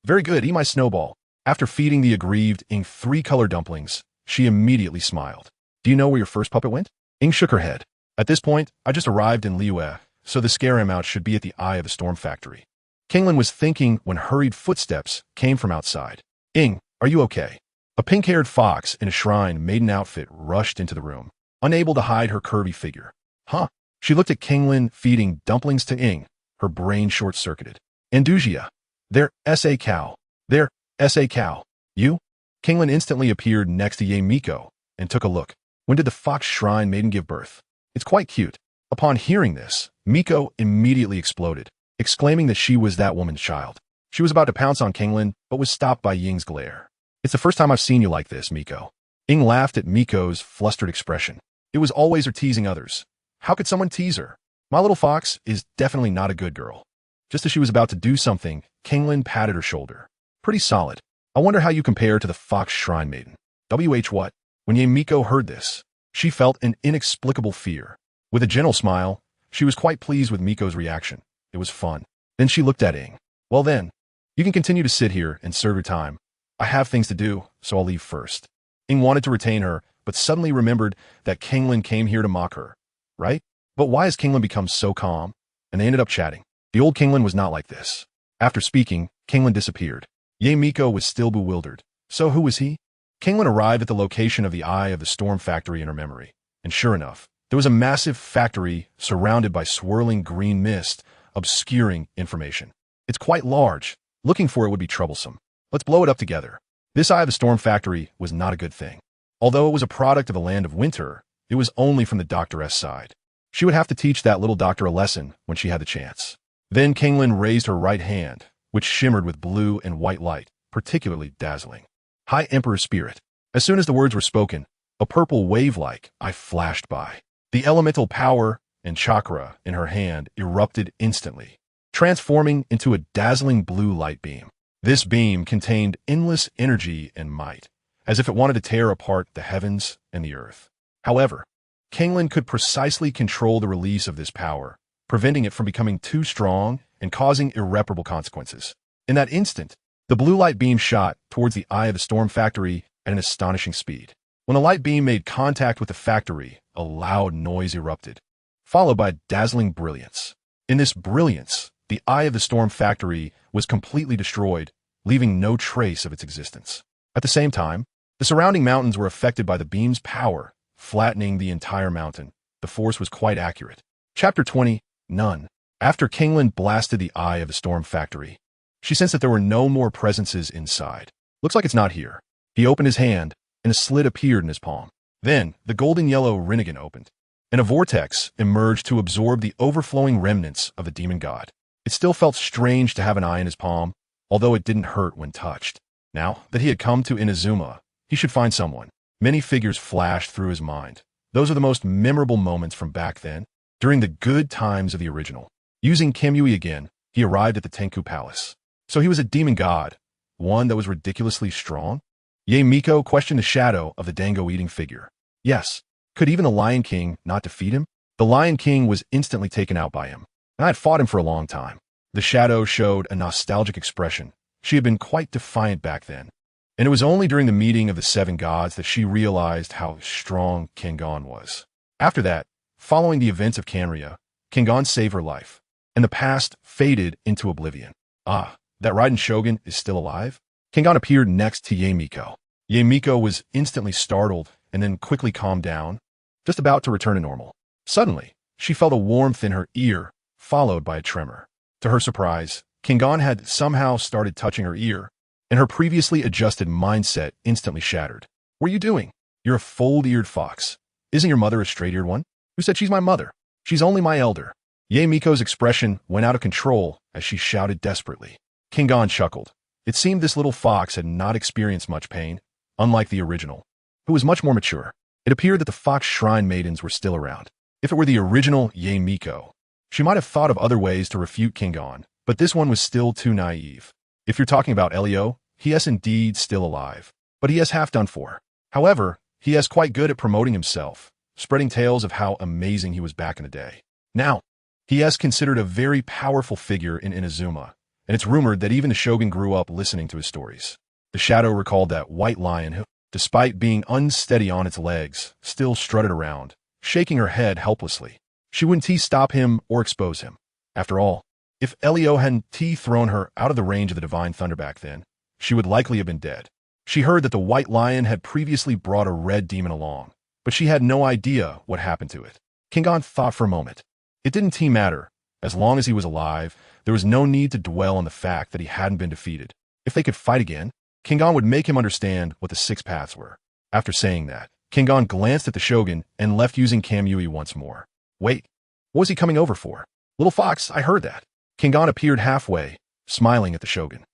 very good, eat my snowball. After feeding the aggrieved Ing 3 color dumplings, she immediately smiled. Do you know where your first puppet went? Ing shook her head. At this point, I just arrived in Liyue, so the scare amount should be at the eye of the storm factory. Kinglin was thinking when hurried footsteps came from outside. Ing, are you okay? A pink-haired fox in a shrine maiden outfit rushed into the room, unable to hide her curvy figure. Huh? She looked at Kinglin feeding dumplings to Ing, her brain short-circuited. Andusia. They're S.A. cow. They're S.A. cow. You? Kinglin instantly appeared next to Ye Miko and took a look. When did the fox shrine maiden give birth? It's quite cute. Upon hearing this, Miko immediately exploded, exclaiming that she was that woman's child. She was about to pounce on Kinglin, but was stopped by Ying's glare. It's the first time I've seen you like this, Miko. Ing laughed at Miko's flustered expression. It was always her teasing others. How could someone tease her? My little fox is definitely not a good girl. Just as she was about to do something, Kinglin patted her shoulder. Pretty solid. I wonder how you compare to the fox shrine maiden. What? When Ye Miko heard this, she felt an inexplicable fear. With a gentle smile, she was quite pleased with Miko's reaction. It was fun. Then she looked at Ing. Well then, you can continue to sit here and serve your time. I have things to do, so I'll leave first. Ing wanted to retain her, but suddenly remembered that Kinglin came here to mock her. Right? But why has Kinglin become so calm? And they ended up chatting. The old Kinglin was not like this. After speaking, Kinglin disappeared. Ye Miko was still bewildered. So who was he? Kinglin arrived at the location of the eye of the storm factory in her memory. And sure enough, there was a massive factory surrounded by swirling green mist, obscuring information. It's quite large. Looking for it would be troublesome. Let's blow it up together. This eye of the storm factory was not a good thing. Although it was a product of the land of winter, it was only from the doctoress side. She would have to teach that little doctor a lesson when she had the chance. Then Kinglin raised her right hand, which shimmered with blue and white light, particularly dazzling. High Emperor Spirit. As soon as the words were spoken, a purple wave-like eye flashed by. The elemental power and chakra in her hand erupted instantly, transforming into a dazzling blue light beam. This beam contained endless energy and might, as if it wanted to tear apart the heavens and the earth. However, Kinglin could precisely control the release of this power, preventing it from becoming too strong and causing irreparable consequences. In that instant, the blue light beam shot towards the eye of the storm factory at an astonishing speed. When the light beam made contact with the factory, a loud noise erupted, followed by dazzling brilliance. In this brilliance, The Eye of the Storm factory was completely destroyed, leaving no trace of its existence. At the same time, the surrounding mountains were affected by the beam's power, flattening the entire mountain. The force was quite accurate. Chapter 20, None. After Kingland blasted the Eye of the Storm factory, she sensed that there were no more presences inside. Looks like it's not here. He opened his hand, and a slit appeared in his palm. Then, the golden-yellow Rinnegan opened, and a vortex emerged to absorb the overflowing remnants of the demon god. It still felt strange to have an eye in his palm, although it didn't hurt when touched. Now that he had come to Inazuma, he should find someone. Many figures flashed through his mind. Those are the most memorable moments from back then, during the good times of the original. Using Kamui again, he arrived at the Tenku Palace. So he was a demon god, one that was ridiculously strong? Ye Miko questioned the shadow of the dango-eating figure. Yes. Could even the Lion King not defeat him? The Lion King was instantly taken out by him, and I had fought him for a long time. The shadow showed a nostalgic expression. She had been quite defiant back then, and it was only during the meeting of the seven gods that she realized how strong Kingon was. After that, following the events of Kanria, Kingon saved her life, and the past faded into oblivion. Ah, that Raiden Shogun is still alive? Kingon appeared next to Ye Miko. Ye Miko was instantly startled and then quickly calmed down, just about to return to normal. Suddenly, she felt a warmth in her ear, followed by a tremor. To her surprise, Kingon had somehow started touching her ear, and her previously adjusted mindset instantly shattered. What are you doing? You're a fold-eared fox. Isn't your mother a straight-eared one? Who said she's my mother? She's only my elder. Ye Miko's expression went out of control as she shouted desperately. Kingon chuckled. It seemed this little fox had not experienced much pain, unlike the original, who was much more mature. It appeared that the fox shrine maidens were still around. If it were the original Ye Miko, she might have thought of other ways to refute Kingon, but this one was still too naive. If you're talking about Elio, he is indeed still alive, but he is half done for. However, he is quite good at promoting himself, spreading tales of how amazing he was back in the day. Now, he is considered a very powerful figure in Inazuma, and it's rumored that even the Shogun grew up listening to his stories. The shadow recalled that white lion who, despite being unsteady on its legs, still strutted around, shaking her head helplessly. She wouldn't stop him or expose him. After all, if Elio hadn't thrown her out of the range of the divine thunder back then, she would likely have been dead. She heard that the white lion had previously brought a red demon along, but she had no idea what happened to it. Kingon thought for a moment. It didn't matter. As long as he was alive, there was no need to dwell on the fact that he hadn't been defeated. If they could fight again, Kingon would make him understand what the six paths were. After saying that, Kingon glanced at the Shogun and left using Kamui once more. Wait, what was he coming over for? Little fox, I heard that. Kingon appeared halfway, smiling at the Shogun.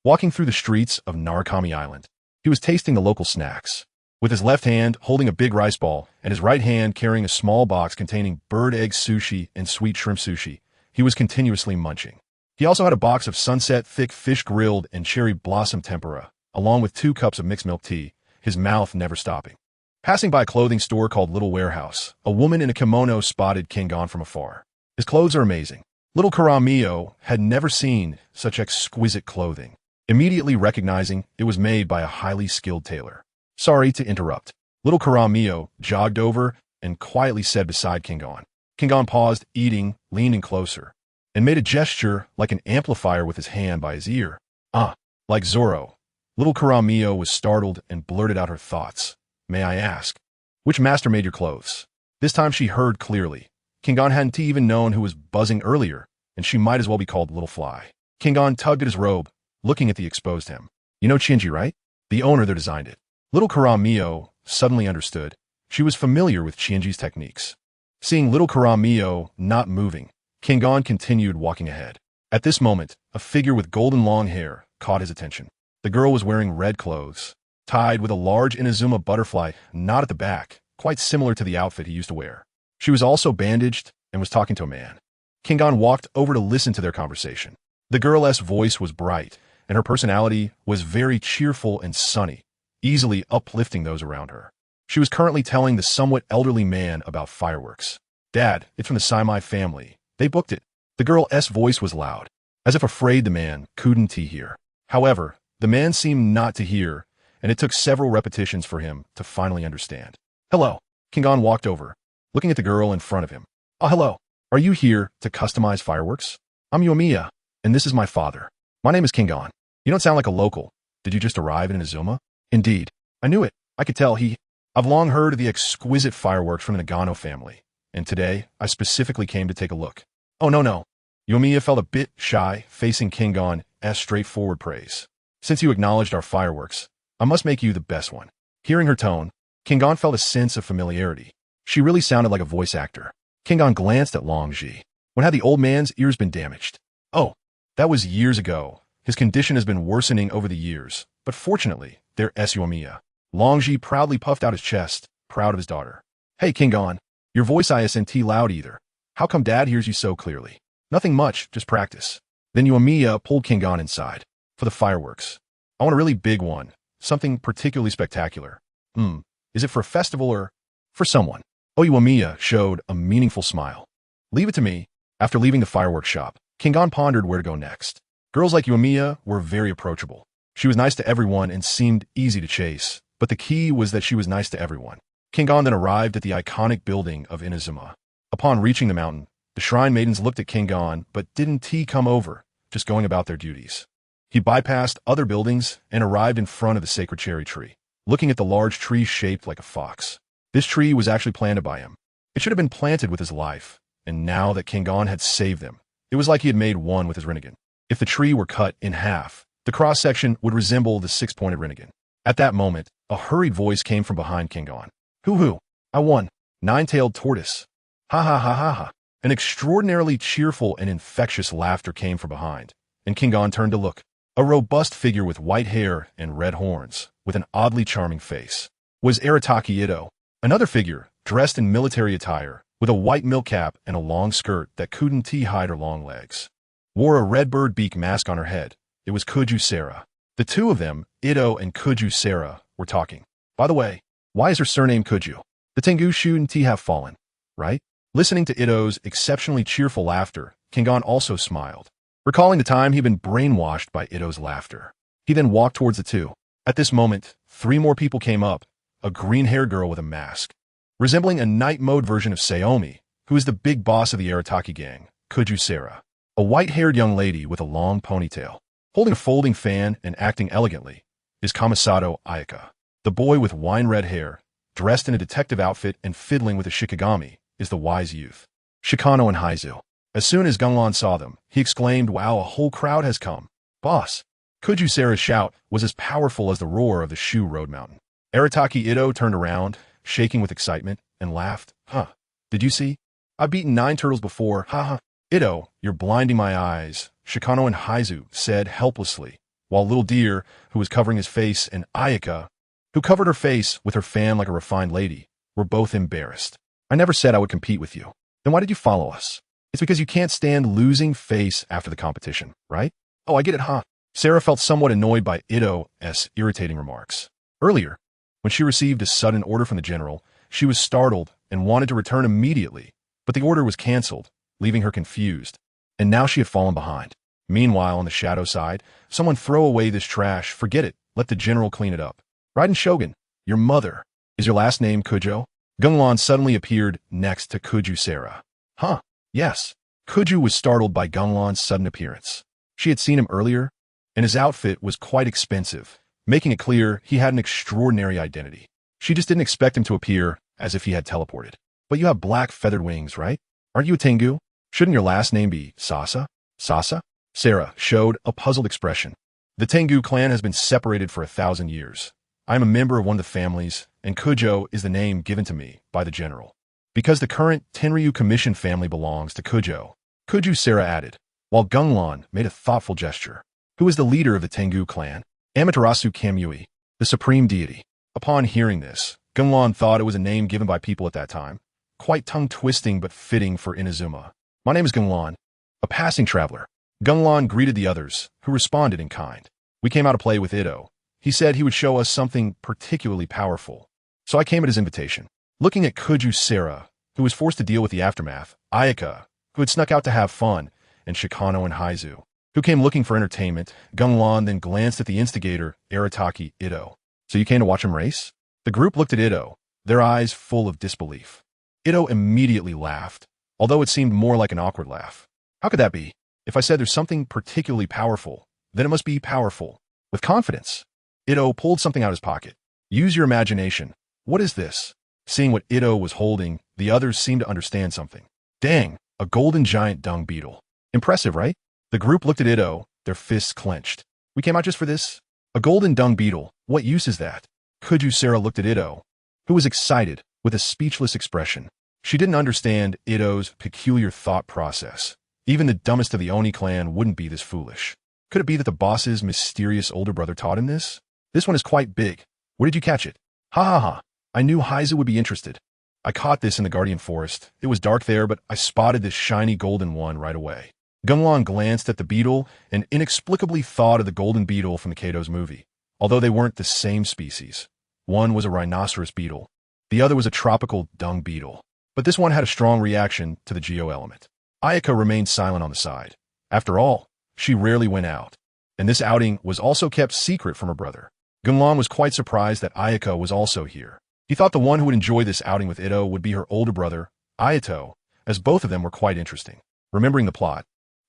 Walking through the streets of Narukami Island, he was tasting the local snacks. With his left hand holding a big rice ball and his right hand carrying a small box containing bird egg sushi and sweet shrimp sushi, he was continuously munching. He also had a box of sunset thick fish grilled and cherry blossom tempura, along with 2 cups of mixed milk tea, his mouth never stopping. Passing by a clothing store called Little Warehouse, a woman in a kimono spotted Kingon from afar. His clothes are amazing. Little Karamio had never seen such exquisite clothing, immediately recognizing it was made by a highly skilled tailor. Sorry to interrupt. Little Karamio jogged over and quietly said beside Kingon. Kingon paused, eating, leaned in closer, and made a gesture like an amplifier with his hand by his ear. Like Zoro. Little Karamio was startled and blurted out her thoughts. May I ask, which master made your clothes? This time she heard clearly. Kingon hadn't even known who was buzzing earlier, and she might as well be called Little Fly. Kingon tugged at his robe, looking at the exposed hem. You know Shinji, right? The owner that designed it. Little Karamio suddenly understood. She was familiar with Shinji's techniques. Seeing Little Karamio not moving, Kingon continued walking ahead. At this moment, a figure with golden long hair caught his attention. The girl was wearing red clothes, tied with a large Inazuma butterfly knot at the back, quite similar to the outfit he used to wear. She was also bandaged and was talking to a man. Kingon walked over to listen to their conversation. The girl's voice was bright, and her personality was very cheerful and sunny, easily uplifting those around her. She was currently telling the somewhat elderly man about fireworks. Dad, it's from the Saimai family. They booked it. The girl's voice was loud, as if afraid the man couldn't hear. However, the man seemed not to hear, and it took several repetitions for him to finally understand. Hello. Kingon walked over, looking at the girl in front of him. Oh, hello. Are you here to customize fireworks? I'm Yuamiya, and this is my father. My name is Kingon. You don't sound like a local. Did you just arrive in Inazuma? Indeed. I knew it. I could tell I've long heard of the exquisite fireworks from the Nagano family, and today I specifically came to take a look. Oh no. Yuamiya felt a bit shy, facing Kingon's straightforward praise. Since you acknowledged our fireworks, I must make you the best one. Hearing her tone, Kingon felt a sense of familiarity. She really sounded like a voice actor. Kingon glanced at Longji. When had the old man's ears been damaged? Oh, that was years ago. His condition has been worsening over the years, but fortunately, there's Yuamiya. Longji proudly puffed out his chest, proud of his daughter. Hey Kingon, your voice isn't loud either. How come Dad hears you so clearly? Nothing much, just practice. Then Yuamiya pulled Kingon inside. For the fireworks. I want a really big one, something particularly spectacular. Is it for a festival or for someone? Oh, Yuamiya showed a meaningful smile. Leave it to me. After leaving the fireworks shop, Kingon pondered where to go next. Girls like Yuamiya were very approachable. She was nice to everyone and seemed easy to chase, but the key was that she was nice to everyone. Kingon then arrived at the iconic building of Inazuma. Upon reaching the mountain, the shrine maidens looked at Kingon but didn't come over, just going about their duties. He bypassed other buildings and arrived in front of the sacred cherry tree, looking at the large tree shaped like a fox. This tree was actually planted by him. It should have been planted with his life, and now that Kingon had saved them, it was like he had made one with his Rinnegan. If the tree were cut in half, the cross-section would resemble the six-pointed Rinnegan. At that moment, a hurried voice came from behind Kingon. Hoo! I won. Nine-tailed tortoise. Ha ha ha ha ha. An extraordinarily cheerful and infectious laughter came from behind, and Kingon turned to look. A robust figure with white hair and red horns, with an oddly charming face, was Arataki Ito. Another figure, dressed in military attire, with a white milk cap and a long skirt that couldn't hide her long legs. Wore a red bird beak mask on her head. It was Kuju Sera. The two of them, Ito and Kuju Sera, were talking. By the way, why is her surname Kuju? The Tengu shouldn't have fallen, right? Listening to Ito's exceptionally cheerful laughter, Kingon also smiled, recalling the time he'd been brainwashed by Ito's laughter. He then walked towards the two. At this moment, 3 more people came up, a green-haired girl with a mask, resembling a night mode version of Saomi, who is the big boss of the Arataki gang, Kuju Sera. A white-haired young lady with a long ponytail, holding a folding fan and acting elegantly, is Kamisato Ayaka. The boy with wine-red hair, dressed in a detective outfit and fiddling with a shikigami, is the wise youth, Shikano and Haizu. As soon as Gunglon saw them, he exclaimed, "Wow, a whole crowd has come. Boss!" Kuju Sera's shout was as powerful as the roar of the Shu Road Mountain. Arataki Ito turned around, shaking with excitement, and laughed. Did you see? I've beaten 9 turtles before, ha. Ito, you're blinding my eyes, Shikano and Haizu said helplessly, while Little Deer, who was covering his face, and Ayaka, who covered her face with her fan like a refined lady, were both embarrassed. I never said I would compete with you. Then why did you follow us? It's because you can't stand losing face after the competition, right? Oh, I get it, huh? Sarah felt somewhat annoyed by Ito's irritating remarks. Earlier, when she received a sudden order from the general, she was startled and wanted to return immediately, but the order was cancelled, leaving her confused, and now she had fallen behind. Meanwhile, on the shadow side, someone throw away this trash, forget it, let the general clean it up. Raiden Shogun, your mother. Is your last name Kujo? Gunglon suddenly appeared next to Kuju Sera. Yes. Kuju was startled by Gunglon's sudden appearance. She had seen him earlier, and his outfit was quite expensive, making it clear he had an extraordinary identity. She just didn't expect him to appear as if he had teleported. But you have black feathered wings, right? Aren't you a Tengu? Shouldn't your last name be Sasa? Sasa? Sarah showed a puzzled expression. The Tengu clan has been separated for 1,000 years. I am a member of one of the families, and Kujo is the name given to me by the general. Because the current Tenryu Commission family belongs to Kujo, Kuju Sera added, while Gunglon made a thoughtful gesture. Who is the leader of the Tengu clan? Amaterasu Kamui, the supreme deity. Upon hearing this, Gunglon thought it was a name given by people at that time, quite tongue-twisting but fitting for Inazuma. My name is Gunglon, a passing traveler. Gunglon greeted the others, who responded in kind. We came out to play with Ito. He said he would show us something particularly powerful. So I came at his invitation. Looking at Kuju Sera, who was forced to deal with the aftermath, Ayaka, who had snuck out to have fun, and Shikano and Haizu, who came looking for entertainment, Gunglon then glanced at the instigator, Arataki Ito. So you came to watch him race? The group looked at Ito, their eyes full of disbelief. Ito immediately laughed, although it seemed more like an awkward laugh. How could that be? If I said there's something particularly powerful, then it must be powerful. With confidence. Ito pulled something out of his pocket. Use your imagination. What is this? Seeing what Ito was holding, the others seemed to understand something. Dang, a golden giant dung beetle. Impressive, right? The group looked at Ito, their fists clenched. We came out just for this? A golden dung beetle, what use is that? Sarah looked at Ito, who was excited, with a speechless expression. She didn't understand Ito's peculiar thought process. Even the dumbest of the Oni clan wouldn't be this foolish. Could it be that the boss's mysterious older brother taught him this? This one is quite big. Where did you catch it? Ha ha ha. I knew Heiza would be interested. I caught this in the Guardian Forest. It was dark there, but I spotted this shiny golden one right away. Gunglon glanced at the beetle and inexplicably thought of the golden beetle from the Kato's movie. Although they weren't the same species. One was a rhinoceros beetle. The other was a tropical dung beetle. But this one had a strong reaction to the geo element. Ayaka remained silent on the side. After all, she rarely went out. And this outing was also kept secret from her brother. Gunglon was quite surprised that Ayaka was also here. He thought the one who would enjoy this outing with Ito would be her older brother, Ayato, as both of them were quite interesting. Remembering the plot,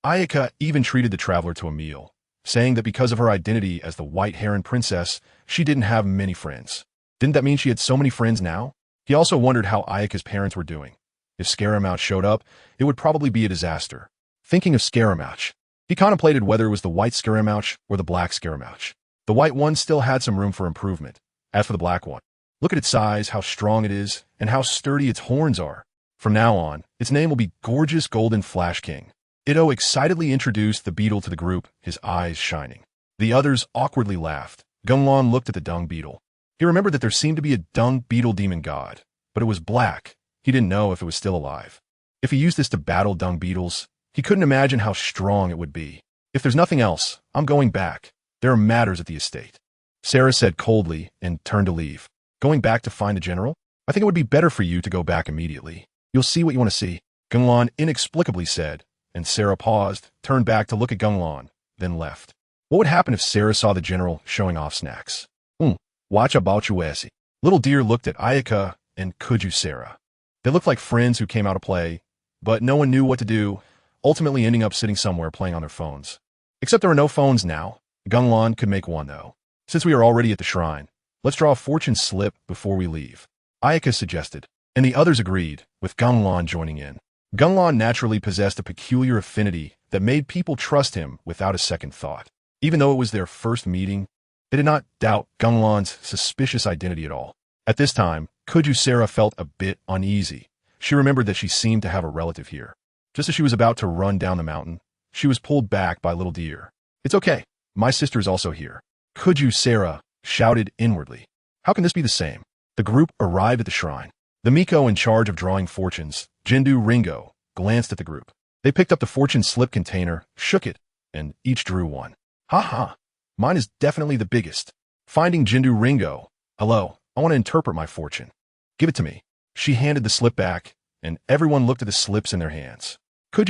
Ayaka even treated the traveler to a meal, saying that because of her identity as the White Heron Princess, she didn't have many friends. Didn't that mean she had so many friends now? He also wondered how Ayaka's parents were doing. If Scaramouche showed up, it would probably be a disaster. Thinking of Scaramouche, he contemplated whether it was the white Scaramouche or the black Scaramouche. The white one still had some room for improvement. As for the black one, look at its size, how strong it is, and how sturdy its horns are. From now on, its name will be Gorgeous Golden Flash King. Ito excitedly introduced the beetle to the group, his eyes shining. The others awkwardly laughed. Gunglon looked at the dung beetle. He remembered that there seemed to be a dung beetle demon god, but it was black. He didn't know if it was still alive. If he used this to battle dung beetles, he couldn't imagine how strong it would be. If there's nothing else, I'm going back. There are matters at the estate. Sarah said coldly and turned to leave. Going back to find the general? I think it would be better for you to go back immediately. You'll see what you want to see, Gunglon inexplicably said, and Sarah paused, turned back to look at Gunglon, then left. What would happen if Sarah saw the general showing off snacks? Watch about you, Essie. Little Deer looked at Ayaka and Sarah. They looked like friends who came out to play, but no one knew what to do, ultimately ending up sitting somewhere playing on their phones. Except there are no phones now. Gunglon could make one, though. Since we are already at the shrine, let's draw a fortune slip before we leave. Ayaka suggested, and the others agreed, with Gunglon joining in. Gunglon naturally possessed a peculiar affinity that made people trust him without a second thought. Even though it was their first meeting, they did not doubt Gunglon's suspicious identity at all. At this time, Sarah felt a bit uneasy. She remembered that she seemed to have a relative here. Just as she was about to run down the mountain, she was pulled back by Little Deer. It's okay. My sister is also here. Sarah shouted inwardly. How can this be the same? The group arrived at the shrine. The Miko in charge of drawing fortunes, Jindu Ringo, glanced at the group. They picked up the fortune slip container, shook it, and each drew one. Ha ha. Mine is definitely the biggest. Finding Jindu Ringo. Hello, I want to interpret my fortune. Give it to me. She handed the slip back, and everyone looked at the slips in their hands.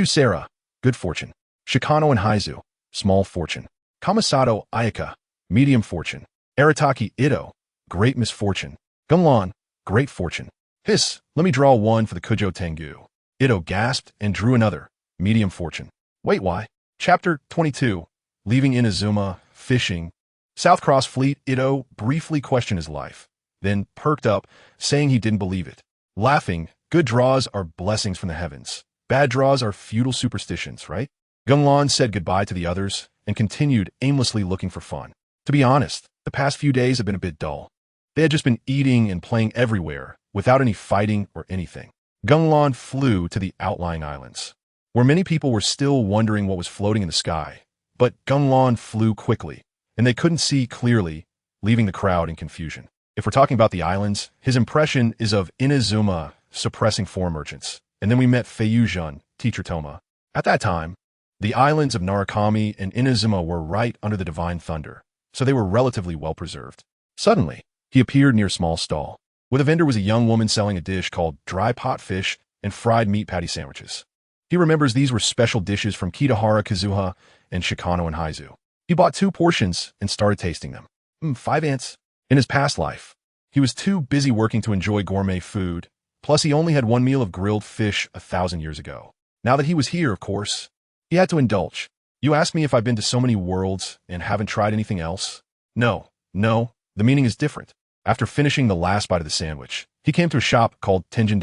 Sarah, good fortune. Shikano and Haizu, small fortune. Kamasato Ayaka, medium fortune. Arataki Ito, great misfortune. Gunglon, great fortune. Hiss, let me draw one for the Kujo Tengu. Ito gasped and drew another, medium fortune. Wait, why? Chapter 22, leaving Inazuma, fishing. South Cross Fleet. Ito briefly questioned his life, then perked up, saying he didn't believe it. Laughing, good draws are blessings from the heavens. Bad draws are feudal superstitions, right? Gunglon said goodbye to the others and continued aimlessly looking for fun. To be honest, the past few days have been a bit dull. They had just been eating and playing everywhere, without any fighting or anything. Gunglon flew to the outlying islands, where many people were still wondering what was floating in the sky. But Gunglon flew quickly, and they couldn't see clearly, leaving the crowd in confusion. If we're talking about the islands, his impression is of Inazuma suppressing foreign merchants. And then we met Feiyuzhan, Teacher Toma. At that time, the islands of Narukami and Inazuma were right under the divine thunder, so they were relatively well preserved. Suddenly, he appeared near a small stall. With a vendor was a young woman selling a dish called dry pot fish and fried meat patty sandwiches. He remembers these were special dishes from Kitahara Kazuha and Shikano and Haizu. He bought 2 portions and started tasting them. 5 ants. In his past life, he was too busy working to enjoy gourmet food, plus he only had 1 meal of grilled fish 1,000 years ago. Now that he was here, of course, He had to indulge. You ask me if I've been to so many worlds and haven't tried anything else? No, the meaning is different. After finishing the last bite of the sandwich, he came to a shop called Tenjin.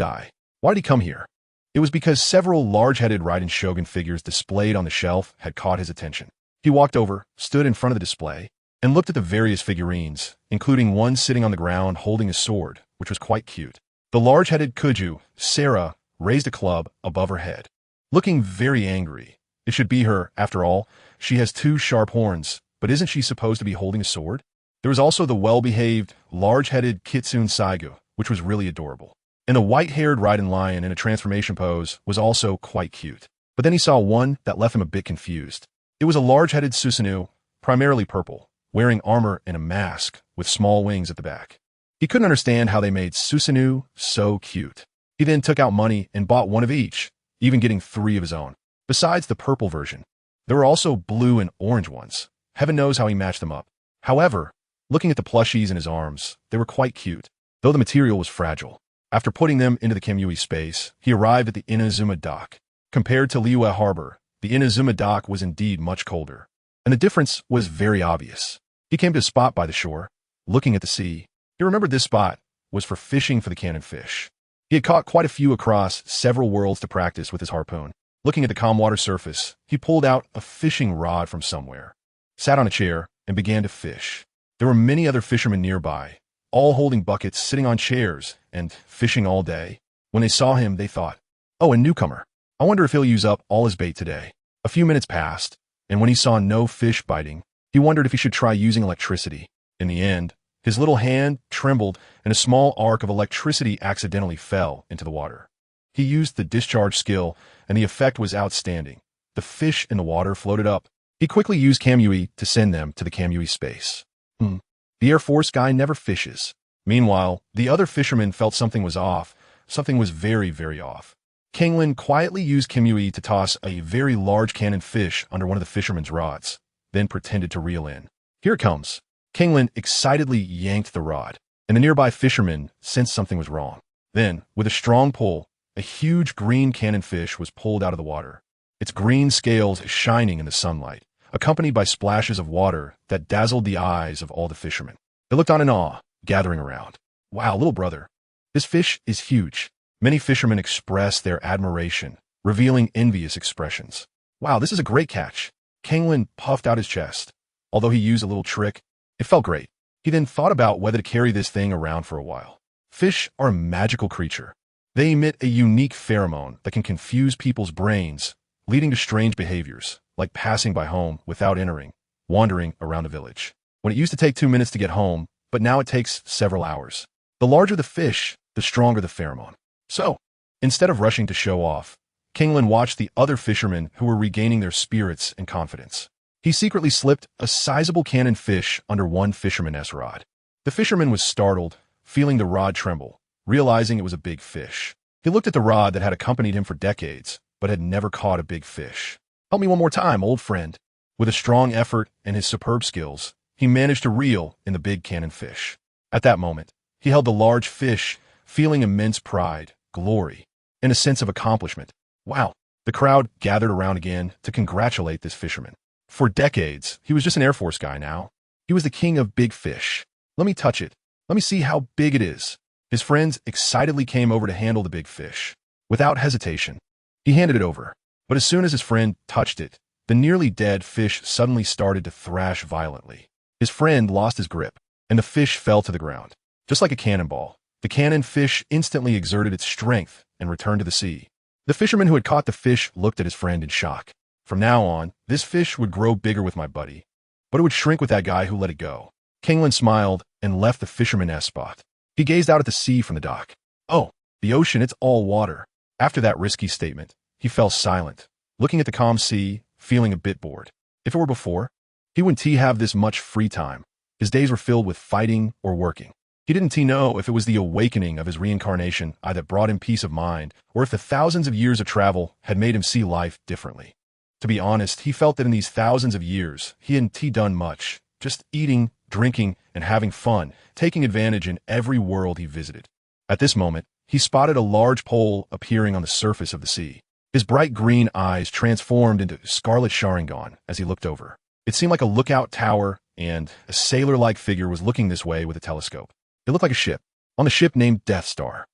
Why did he come here? It was because several large-headed Raiden Shogun figures displayed on the shelf had caught his attention. He walked over, stood in front of the display, and looked at the various figurines, including one sitting on the ground holding a sword, which was quite cute. The large-headed Kuju, Sarah, raised a club above her head, looking very angry. It should be her, after all. She has two sharp horns, but isn't she supposed to be holding a sword? There was also the well-behaved, large-headed Kitsune Saigu, which was really adorable. And the white-haired Raiden Lion in a transformation pose was also quite cute. But then he saw one that left him a bit confused. It was a large-headed Susanoo, primarily purple, wearing armor and a mask with small wings at the back. He couldn't understand how they made Susanoo so cute. He then took out money and bought one of each, even getting 3 of his own. Besides the purple version, there were also blue and orange ones. Heaven knows how he matched them up. However, looking at the plushies in his arms, they were quite cute, though the material was fragile. After putting them into the Kamui space, he arrived at the Inazuma dock. Compared to Liyue Harbor, the Inazuma dock was indeed much colder, and the difference was very obvious. He came to a spot by the shore, looking at the sea. He remembered this spot was for fishing for the cannon fish. He had caught quite a few across several worlds to practice with his harpoon. Looking at the calm water surface, he pulled out a fishing rod from somewhere, sat on a chair, and began to fish. There were many other fishermen nearby, all holding buckets, sitting on chairs, and fishing all day. When they saw him, they thought, "Oh, a newcomer. I wonder if he'll use up all his bait today." A few minutes passed, and when he saw no fish biting, he wondered if he should try using electricity. In the end, his little hand trembled, and a small arc of electricity accidentally fell into the water. He used the discharge skill, and the effect was outstanding. The fish in the water floated up. He quickly used Kamui to send them to the Kamui space. The Air Force guy never fishes. Meanwhile, the other fishermen felt something was off. Something was very, very off. Kenglin quietly used Kamui to toss a very large cannon fish under one of the fishermen's rods, then pretended to reel in. "Here it comes." Kenglin excitedly yanked the rod, and the nearby fishermen sensed something was wrong. Then, with a strong pull, a huge green cannon fish was pulled out of the water, its green scales shining in the sunlight, accompanied by splashes of water that dazzled the eyes of all the fishermen. They looked on in awe, gathering around. "Wow, little brother, this fish is huge." Many fishermen expressed their admiration, revealing envious expressions. "Wow, this is a great catch." Kenglin puffed out his chest. Although he used a little trick, it felt great. He then thought about whether to carry this thing around for a while. Fish are a magical creature. They emit a unique pheromone that can confuse people's brains, leading to strange behaviors, like passing by home without entering, wandering around a village. When it used to take 2 minutes to get home, but now it takes several hours. The larger the fish, the stronger the pheromone. So, instead of rushing to show off, Kenglin watched the other fishermen who were regaining their spirits and confidence. He secretly slipped a sizable cannon fish under one fisherman's rod. The fisherman was startled, feeling the rod tremble, realizing it was a big fish. He looked at the rod that had accompanied him for decades, but had never caught a big fish. "Help me one more time, old friend." With a strong effort and his superb skills, he managed to reel in the big cannon fish. At that moment, he held the large fish, feeling immense pride, glory, and a sense of accomplishment. Wow! The crowd gathered around again to congratulate this fisherman. For decades, he was just an Air Force guy now. He was the king of big fish. "Let me touch it. Let me see how big it is." His friends excitedly came over to handle the big fish. Without hesitation, he handed it over. But as soon as his friend touched it, the nearly dead fish suddenly started to thrash violently. His friend lost his grip, and the fish fell to the ground. Just like a cannonball, the cannon fish instantly exerted its strength and returned to the sea. The fisherman who had caught the fish looked at his friend in shock. "From now on, this fish would grow bigger with my buddy, but it would shrink with that guy who let it go." Kenglin smiled and left the fisherman's spot. He gazed out at the sea from the dock. "Oh, the ocean, it's all water." After that risky statement, he fell silent, looking at the calm sea, feeling a bit bored. If it were before, he wouldn't have this much free time. His days were filled with fighting or working. He didn't know if it was the awakening of his reincarnation that brought him peace of mind, or if the thousands of years of travel had made him see life differently. To be honest, he felt that in these thousands of years, he hadn't done much, just eating, drinking, and having fun, taking advantage in every world he visited. At this moment, he spotted a large pole appearing on the surface of the sea. His bright green eyes transformed into scarlet Sharingan as he looked over. It seemed like a lookout tower, and a sailor-like figure was looking this way with a telescope. It looked like a ship. On the ship named Death Star,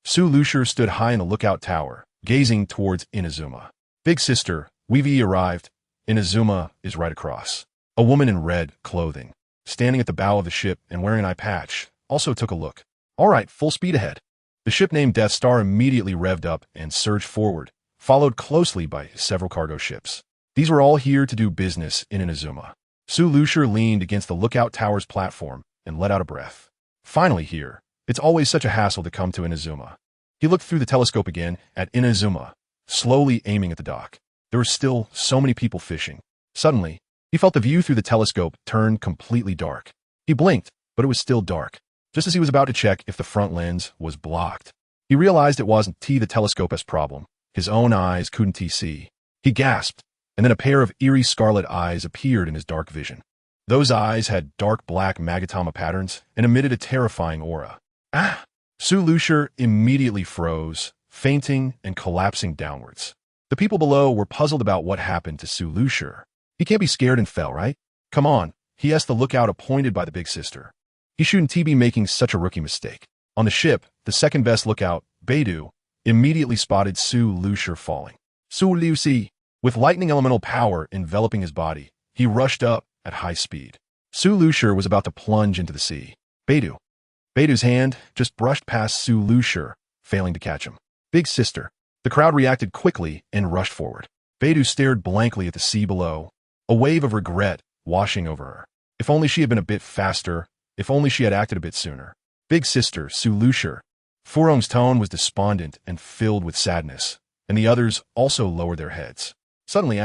Liyue stood high in the lookout tower, gazing towards Inazuma. Big sister, we've arrived. Inazuma is right across. A woman in red clothing, standing at the bow of the ship and wearing an eye patch, also took a look. All right, full speed ahead. The ship named Death Star immediately revved up and surged forward, followed closely by several cargo ships. These were all here to do business in Inazuma. Liyue leaned against the lookout tower's platform and let out a breath. Finally here. It's always such a hassle to come to Inazuma. He looked through the telescope again at Inazuma, slowly aiming at the dock. There were still so many people fishing. Suddenly, he felt the view through the telescope turn completely dark. He blinked, but it was still dark. Just as he was about to check if the front lens was blocked, he realized it wasn't the telescope's problem. His own eyes couldn't see. He gasped, and then a pair of eerie scarlet eyes appeared in his dark vision. Those eyes had dark black magatama patterns and emitted a terrifying aura. Ah! Liyue immediately froze, fainting and collapsing downwards. The people below were puzzled about what happened to Liyue. He can't be scared and fell, right? Come on, he asked the lookout appointed by the big sister. He shouldn't be making such a rookie mistake. On the ship, the second best lookout, Beidou, immediately spotted Liyue falling. Liyue, with lightning elemental power enveloping his body, he rushed up at high speed. Liyue was about to plunge into the sea. Beidou's hand just brushed past Liyue, failing to catch him. Big sister. The crowd reacted quickly and rushed forward. Beidou stared blankly at the sea below, a wave of regret washing over her. If only she had been a bit faster, if only she had acted a bit sooner. Big sister, Liyue. Furong's tone was despondent and filled with sadness, and the others also lowered their heads. Suddenly,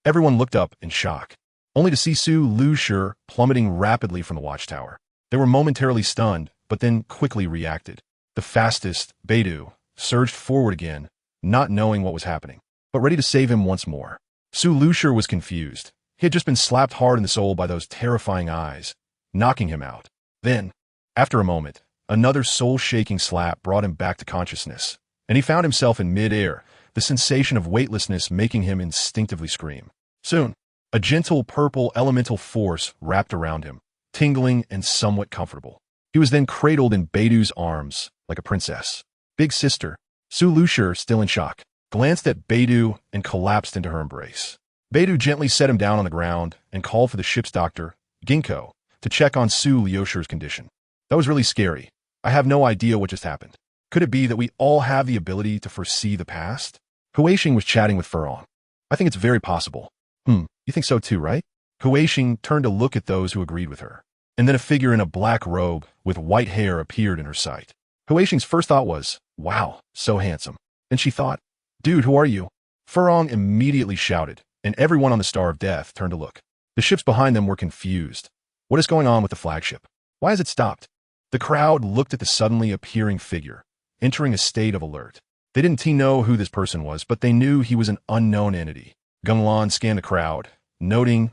everyone looked up in shock, only to see Liyue plummeting rapidly from the watchtower. They were momentarily stunned, but then quickly reacted. The fastest, Beidou, surged forward again, not knowing what was happening, but ready to save him once more. Liyue was confused. He had just been slapped hard in the soul by those terrifying eyes, knocking him out. Then, after a moment, another soul-shaking slap brought him back to consciousness, and he found himself in mid-air, the sensation of weightlessness making him instinctively scream. Soon, a gentle purple elemental force wrapped around him, tingling and somewhat comfortable. He was then cradled in Beidou's arms like a princess. Big sister, Liyue, still in shock, glanced at Beidou and collapsed into her embrace. Beidou gently set him down on the ground and called for the ship's doctor, Ginkgo, to check on Liyue's condition. That was really scary. I have no idea what just happened. Could it be that we all have the ability to foresee the past? Huixing was chatting with Furong. I think it's very possible. You think so too, right? Huixing turned to look at those who agreed with her. And then a figure in a black robe with white hair appeared in her sight. Huixing's first thought was, wow, so handsome. And she thought, dude, who are you? Furong immediately shouted, and everyone on the Star of Death turned to look. The ships behind them were confused. What is going on with the flagship? Why has it stopped? The crowd looked at the suddenly appearing figure, entering a state of alert. They didn't know who this person was, but they knew he was an unknown entity. Genglan scanned the crowd, noting,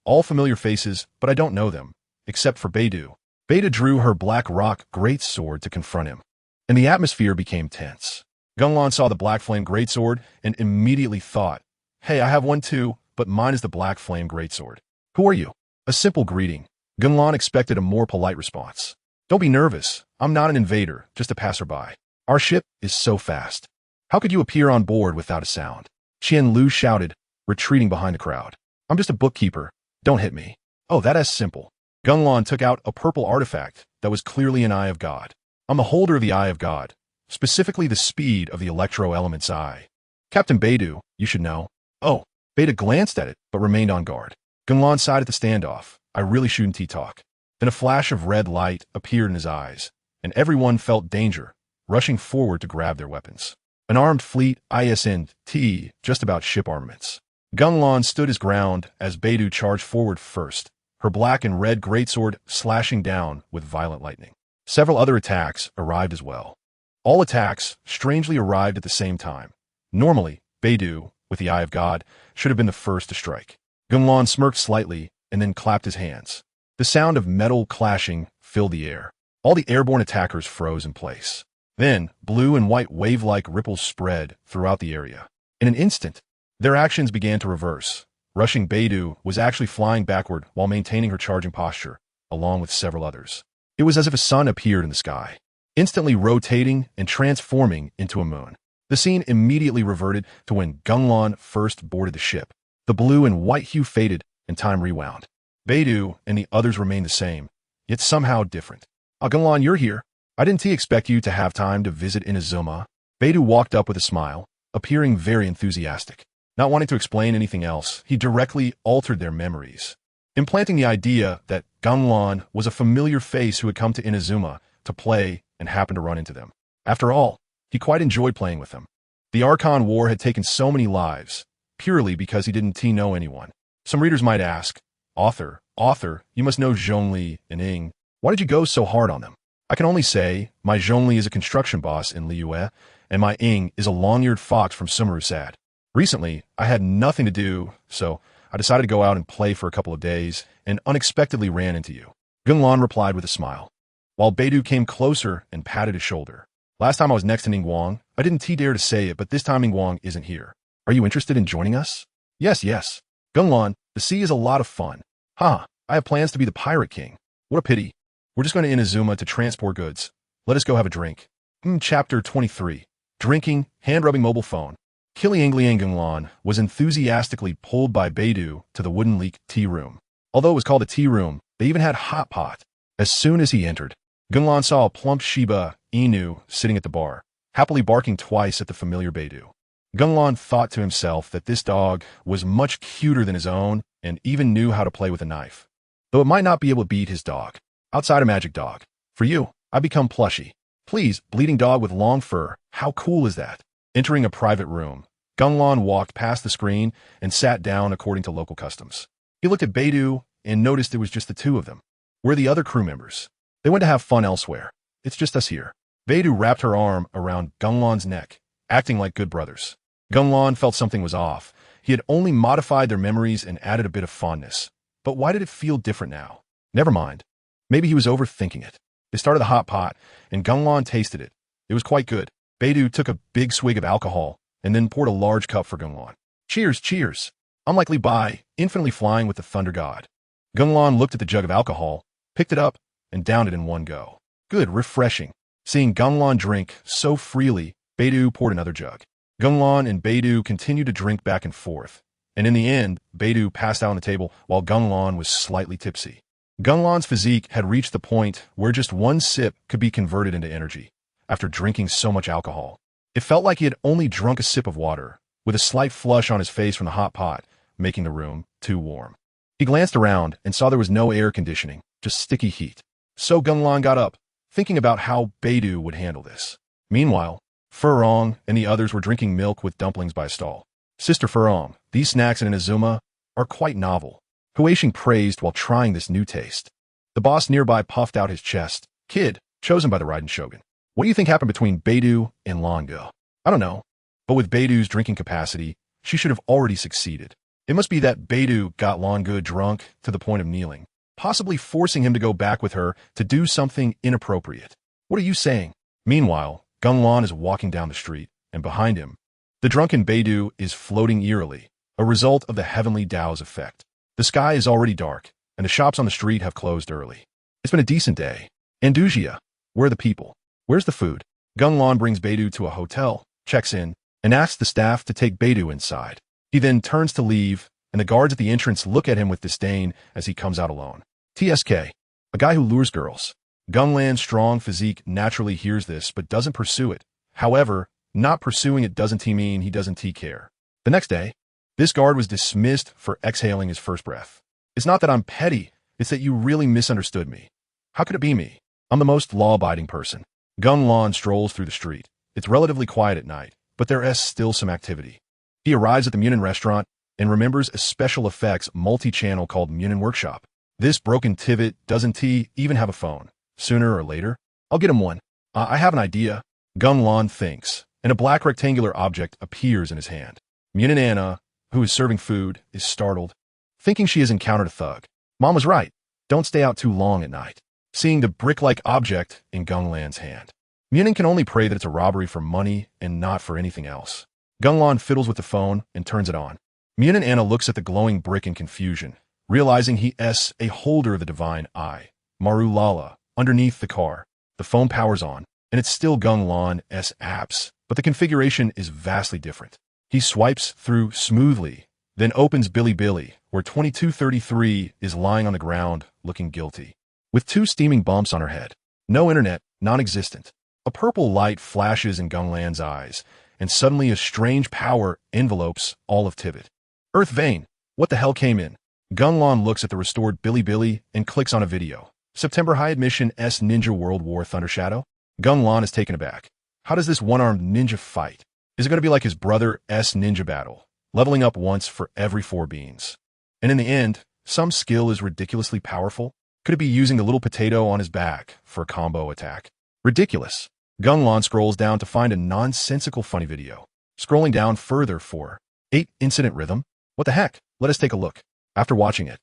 all familiar faces, but I don't know them, except for Beidou. Beidou drew her black rock greatsword to confront him, and the atmosphere became tense. Genglan saw the black flame greatsword and immediately thought, hey, I have one too, but mine is the black flame greatsword. Who are you? A simple greeting. Genglan expected a more polite response. Don't be nervous. I'm not an invader, just a passerby. Our ship is so fast. How could you appear on board without a sound? Qianlu shouted, retreating behind the crowd. I'm just a bookkeeper. Don't hit me. Oh, that's simple. Genglan took out a purple artifact that was clearly an Eye of God. I'm the holder of the Eye of God, specifically the speed of the electro-element's eye. Captain Beidou, you should know. Oh, Beidou glanced at it, but remained on guard. Genglan sighed at the standoff. I really shouldn't talk. Then a flash of red light appeared in his eyes, and everyone felt danger, rushing forward to grab their weapons. An armed fleet ISNT just about ship armaments. Genglan stood his ground as Beidou charged forward first, her black and red greatsword slashing down with violent lightning. Several other attacks arrived as well. All attacks strangely arrived at the same time. Normally, Beidou, with the Eye of God, should have been the first to strike. Genglan smirked slightly and then clapped his hands. The sound of metal clashing filled the air. All the airborne attackers froze in place. Then, blue and white wave-like ripples spread throughout the area. In an instant, their actions began to reverse. Rushing Beidou was actually flying backward while maintaining her charging posture, along with several others. It was as if a sun appeared in the sky, instantly rotating and transforming into a moon. The scene immediately reverted to when Genglan first boarded the ship. The blue and white hue faded and time rewound. Beidou and the others remained the same, yet somehow different. Genglan, you're here. I didn't expect you to have time to visit Inazuma. Beidou walked up with a smile, appearing very enthusiastic. Not wanting to explain anything else, he directly altered their memories, implanting the idea that Genglan was a familiar face who had come to Inazuma to play and happened to run into them. After all, he quite enjoyed playing with them. The Archon War had taken so many lives, purely because he didn't know anyone. Some readers might ask, Author, you must know Zhongli and Ing. Why did you go so hard on them? I can only say, my Zhongli is a construction boss in Liyue, and my Ing is a long-eared fox from Sumerusad. Recently, I had nothing to do, so I decided to go out and play for a couple of days, and unexpectedly ran into you. Genglan replied with a smile, while Beidou came closer and patted his shoulder. Last time I was next to Ningguang, I didn't dare to say it, but this time Ningguang isn't here. Are you interested in joining us? Yes. Genglan, the sea is a lot of fun. I have plans to be the pirate king. What a pity. We're just going to Inazuma to transport goods. Let us go have a drink. Chapter 23. Drinking, hand-rubbing mobile phone. Kiliangliang Genglan was enthusiastically pulled by Beidou to the wooden leak tea room. Although it was called a tea room, they even had hot pot. As soon as he entered, Genglan saw a plump Shiba Inu sitting at the bar, happily barking twice at the familiar Beidou. Genglan thought to himself that this dog was much cuter than his own and even knew how to play with a knife. Though it might not be able to beat his dog. Outside a magic dog. For you, I become plushy. Please, bleeding dog with long fur, how cool is that? Entering a private room, Genglan walked past the screen and sat down according to local customs. He looked at Beidou and noticed it was just the two of them. Where are the other crew members? They went to have fun elsewhere. It's just us here. Beidou wrapped her arm around Genglan's neck, acting like good brothers. Genglan felt something was off. He had only modified their memories and added a bit of fondness. But why did it feel different now? Never mind. Maybe he was overthinking it. They started the hot pot, and Genglan tasted it. It was quite good. Beidou took a big swig of alcohol, and then poured a large cup for Genglan. Cheers. Unlikely Bai, infinitely flying with the thunder god. Genglan looked at the jug of alcohol, picked it up, and downed it in one go. Good, refreshing. Seeing Genglan drink so freely, Beidou poured another jug. Genglan and Beidou continued to drink back and forth, and in the end, Beidou passed out on the table while Genglan was slightly tipsy. Genglan's physique had reached the point where just one sip could be converted into energy. After drinking so much alcohol, it felt like he had only drunk a sip of water, with a slight flush on his face from the hot pot, making the room too warm. He glanced around and saw there was no air conditioning, just sticky heat. So Genglan got up, thinking about how Beidou would handle this. Meanwhile, Furong and the others were drinking milk with dumplings by a stall. Sister Furong, these snacks in Inazuma are quite novel. Huaxing praised while trying this new taste. The boss nearby puffed out his chest. Kid, chosen by the Raiden Shogun. What do you think happened between Beidou and Longo? I don't know. But with Beidou's drinking capacity, she should have already succeeded. It must be that Beidou got Longo drunk to the point of kneeling, possibly forcing him to go back with her to do something inappropriate. What are you saying? Meanwhile, Genglan is walking down the street, and behind him, the drunken Beidou is floating eerily, a result of the heavenly Dao's effect. The sky is already dark, and the shops on the street have closed early. It's been a decent day. Andusia, where are the people? Where's the food? Genglan brings Beidou to a hotel, checks in, and asks the staff to take Beidou inside. He then turns to leave, and the guards at the entrance look at him with disdain as he comes out alone. TSK, a guy who lures girls. Genglan's strong physique naturally hears this but doesn't pursue it. However, not pursuing it doesn't mean he doesn't care. The next day, this guard was dismissed for exhaling his first breath. It's not that I'm petty, it's that you really misunderstood me. How could it be me? I'm the most law-abiding person. Genglan strolls through the street. It's relatively quiet at night, but there is still some activity. He arrives at the Munin restaurant and remembers a special effects multi-channel called Munin Workshop. This broken Teyvat doesn't even have a phone. Sooner or later, I'll get him one. I have an idea. Genglan thinks, and a black rectangular object appears in his hand. Munin Anna, who is serving food, is startled, thinking she has encountered a thug. Mom was right. Don't stay out too long at night. Seeing the brick-like object in Genglan's hand, Munin can only pray that it's a robbery for money and not for anything else. Gunlan fiddles with the phone and turns it on. Myun and Anna looks at the glowing brick in confusion, realizing he's a holder of the divine eye. Maru Lala, underneath the car. The phone powers on, and it's still Gunlan's apps, but the configuration is vastly different. He swipes through smoothly, then opens Billy, where 2233 is lying on the ground, looking guilty, with 2 steaming bumps on her head. No internet, non-existent. A purple light flashes in Gunglan's eyes, and suddenly a strange power envelopes all of Teyvat. Earth Vane, what the hell came in? Gunglan looks at the restored Billy and clicks on a video. September High Admission S Ninja World War Thundershadow? Gunglan is taken aback. How does this one-armed ninja fight? Is it going to be like his brother S Ninja Battle, leveling up once for every 4 beans? And in the end, some skill is ridiculously powerful? Could it be using the little potato on his back for a combo attack? Ridiculous. Gunglan scrolls down to find a nonsensical funny video. Scrolling down further for 8 Incident Rhythm? What the heck? Let us take a look. After watching it,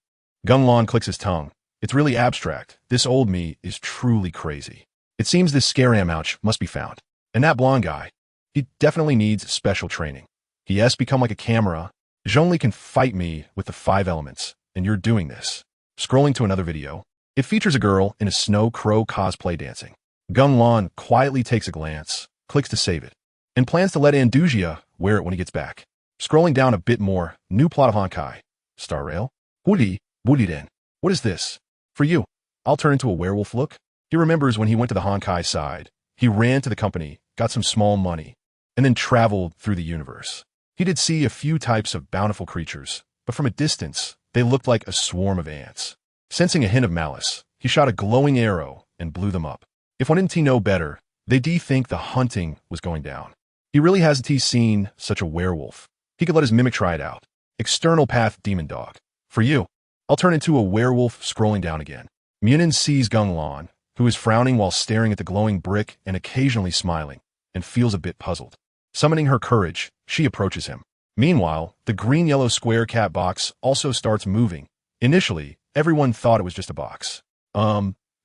Gunglan clicks his tongue. It's really abstract. This old me is truly crazy. It seems this scaram ouch must be found. And that blonde guy, he definitely needs special training. He has become like a camera. Zhongli can fight me with the 5 elements, and you're doing this. Scrolling to another video, it features a girl in a snow crow cosplay dancing. Gunglan quietly takes a glance, clicks to save it, and plans to let Andusia wear it when he gets back. Scrolling down a bit more, new plot of Honkai. Star Rail? Wudi-den. What is this? For you, I'll turn into a werewolf look? He remembers when he went to the Honkai side. He ran to the company, got some small money, and then traveled through the universe. He did see a few types of bountiful creatures, but from a distance, they looked like a swarm of ants. Sensing a hint of malice, he shot a glowing arrow and blew them up. If one didn't know better, they'd think the hunting was going down. He really hasn't seen such a werewolf. He could let his mimic try it out. External path demon dog. For you, I'll turn into a werewolf. Scrolling down again. Munin sees Gunglan, who is frowning while staring at the glowing brick and occasionally smiling, and feels a bit puzzled. Summoning her courage, she approaches him. Meanwhile, the green-yellow square cat box also starts moving. Initially, everyone thought it was just a box.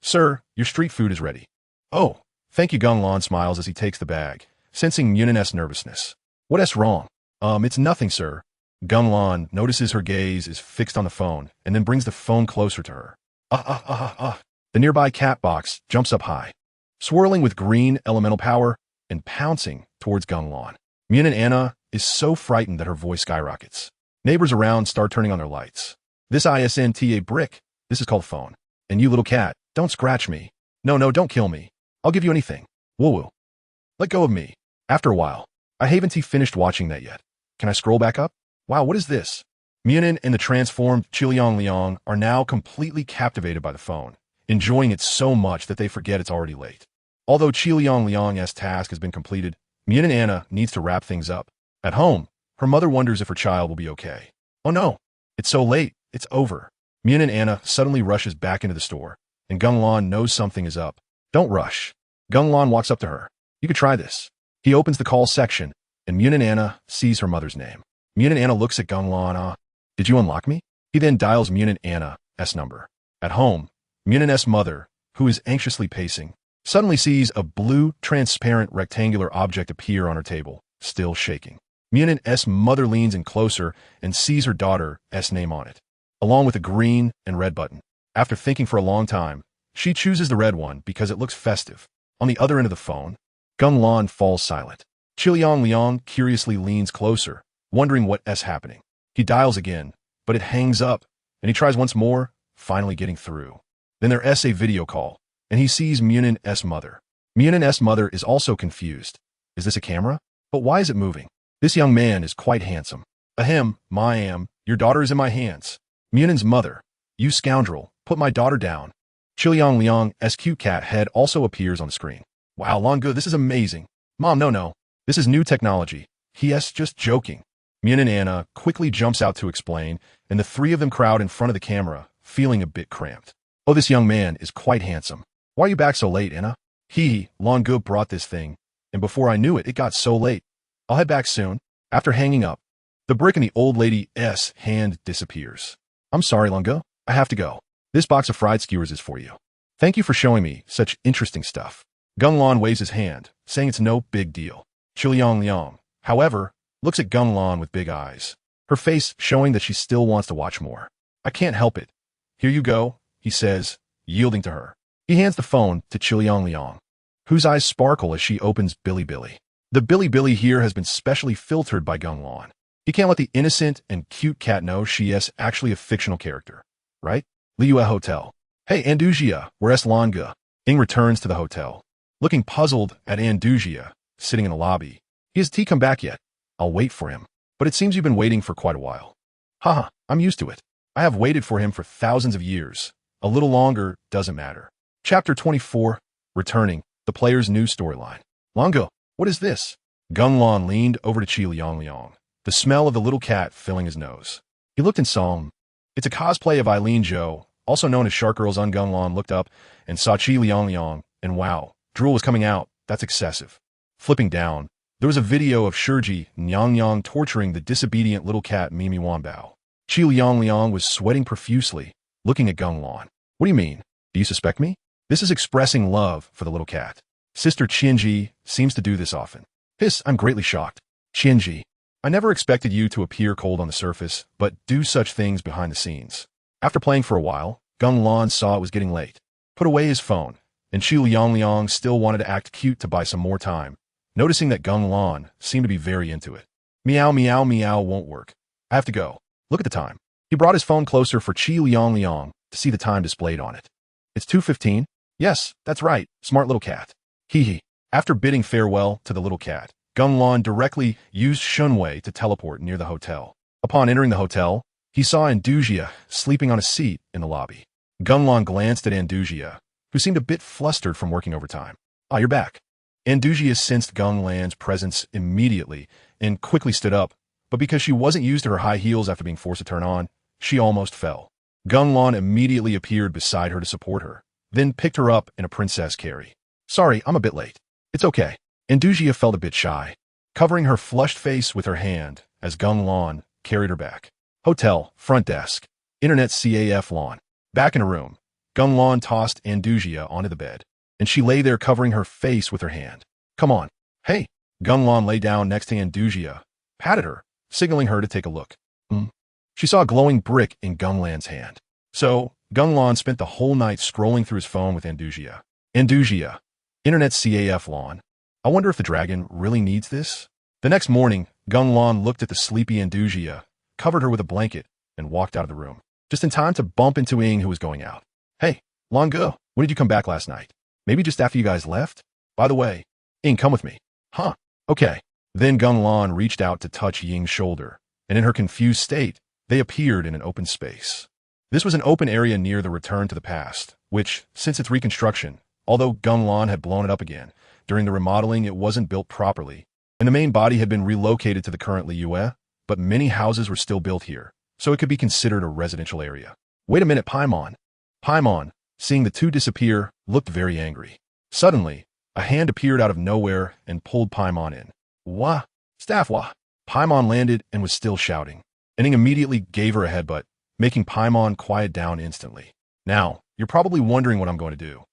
Sir, your street food is ready. Oh, thank you. Gunglan smiles as he takes the bag, sensing Munin's nervousness. What's wrong? It's nothing, sir. Gunglan notices her gaze is fixed on the phone and then brings the phone closer to her. The nearby cat box jumps up high, swirling with green elemental power and pouncing towards Gunglan. Munin Anna is so frightened that her voice skyrockets. Neighbors around start turning on their lights. This isn't a brick. This is called phone. And you little cat, don't scratch me. No, don't kill me. I'll give you anything. Woo-woo. Let go of me. After a while, I haven't finished watching that yet. Can I scroll back up? Wow, what is this? Munin and the transformed Liang are now completely captivated by the phone, enjoying it so much that they forget it's already late. Although Liang's task has been completed, Munin Anna needs to wrap things up. At home, her mother wonders if her child will be okay. Oh no, it's so late, it's over. Munin Anna suddenly rushes back into the store, and Gunglan knows something is up. Don't rush. Gunglan walks up to her. You could try this. He opens the call section, and Munin Anna sees her mother's name. Munin Anna looks at Gunglan. Did you unlock me? He then dials Munin Anna's number. At home, Munin's mother, who is anxiously pacing, suddenly sees a blue, transparent, rectangular object appear on her table, still shaking. Munin's mother leans in closer and sees her daughter's name on it, along with a green and red button. After thinking for a long time, she chooses the red one because it looks festive. On the other end of the phone, Gunglan falls silent. Liang curiously leans closer, wondering what's happening. He dials again, but it hangs up, and he tries once more, finally getting through. Then there's a video call, and he sees Munin's mother. Munin's mother is also confused. Is this a camera? But why is it moving? This young man is quite handsome. Ahem, your daughter is in my hands. Munin's mother. You scoundrel, put my daughter down. Liang's cute cat head also appears on the screen. Wow, Longu, this is amazing. Mom, no. This is new technology. He's just joking. Munin Anna quickly jumps out to explain, and the 3 of them crowd in front of the camera, feeling a bit cramped. Oh, this young man is quite handsome. Why are you back so late, Anna? Longu brought this thing, and before I knew it, it got so late. I'll head back soon. After hanging up, the brick in the old lady's hand disappears. I'm sorry, Longu. I have to go. This box of fried skewers is for you. Thank you for showing me such interesting stuff. Gunglan waves his hand, saying it's no big deal. Liang, however, looks at Geng with big eyes, her face showing that she still wants to watch more. I can't help it. Here you go, he says, yielding to her. He hands the phone to Liang, whose eyes sparkle as she opens Billy. The Billy here has been specially filtered by Geng. He can't let the innocent and cute cat know she is actually a fictional character, right? Liyue Hotel. Hey, Andusia, where's Langa? Ing returns to the hotel, looking puzzled at Andusia, sitting in the lobby. Has tea come back yet? I'll wait for him. But it seems you've been waiting for quite a while. Haha, I'm used to it. I have waited for him for thousands of years. A little longer doesn't matter. Chapter 24, Returning, the player's new storyline. Langa, what is this? Geng leaned over to Liang, the smell of the little cat filling his nose. He looked and saw him. It's a cosplay of Eileen Zhou, also known as Shark Girl's Geng looked up and saw Liang, and wow, drool was coming out. That's excessive. Flipping down, there was a video of Shiji Nyang torturing the disobedient little cat Mimi Wanbao. Liang was sweating profusely, looking at Geng. What do you mean? Do you suspect me? This is expressing love for the little cat. Sister Qianji seems to do this often. Hiss, I'm greatly shocked. Qianji, I never expected you to appear cold on the surface, but do such things behind the scenes. After playing for a while, Geng saw it was getting late, put away his phone, and Liang still wanted to act cute to buy some more time, noticing that Geng seemed to be very into it. Meow won't work. I have to go. Look at the time. He brought his phone closer for Liang to see the time displayed on it. It's 2:15? Yes, that's right, smart little cat. Hee. After bidding farewell to the little cat, Geng directly used Shunwei to teleport near the hotel. Upon entering the hotel, he saw Andusia sleeping on a seat in the lobby. Geng glanced at Andusia, who seemed a bit flustered from working overtime. Ah, you're back. Andusia sensed Geng's presence immediately and quickly stood up, but because she wasn't used to her high heels after being forced to turn on, she almost fell. Geng immediately appeared beside her to support her, then picked her up in a princess carry. Sorry, I'm a bit late. It's okay. Andusia felt a bit shy, covering her flushed face with her hand as Geng carried her back. Hotel, front desk, internet CAF lawn. Back in her room, Geng tossed Andusia onto the bed, and she lay there covering her face with her hand. Come on. Hey. Geng lay down next to Andusia, patted her, signaling her to take a look. She saw a glowing brick in Geng's hand. So, Geng spent the whole night scrolling through his phone with Andusia. Andusia, internet CAF lawn. I wonder if the dragon really needs this? The next morning, Geng looked at the sleepy Andusia, covered her with a blanket, and walked out of the room, just in time to bump into Ing, who was going out. Hey, Langa, when did you come back last night? Maybe just after you guys left? By the way, Ing, come with me. Huh, okay. Then Geng reached out to touch Ying's shoulder, and in her confused state, they appeared in an open space. This was an open area near the Return to the Past, which, since its reconstruction, although Geng had blown it up again, during the remodeling it wasn't built properly, and the main body had been relocated to the current Liyue, but many houses were still built here, so it could be considered a residential area. Wait a minute, Paimon. Paimon, seeing the two disappear, looked very angry. Suddenly, a hand appeared out of nowhere and pulled Paimon in. Wah! Staff wah! Paimon landed and was still shouting. Ing immediately gave her a headbutt, making Paimon quiet down instantly. Now, you're probably wondering what I'm going to do.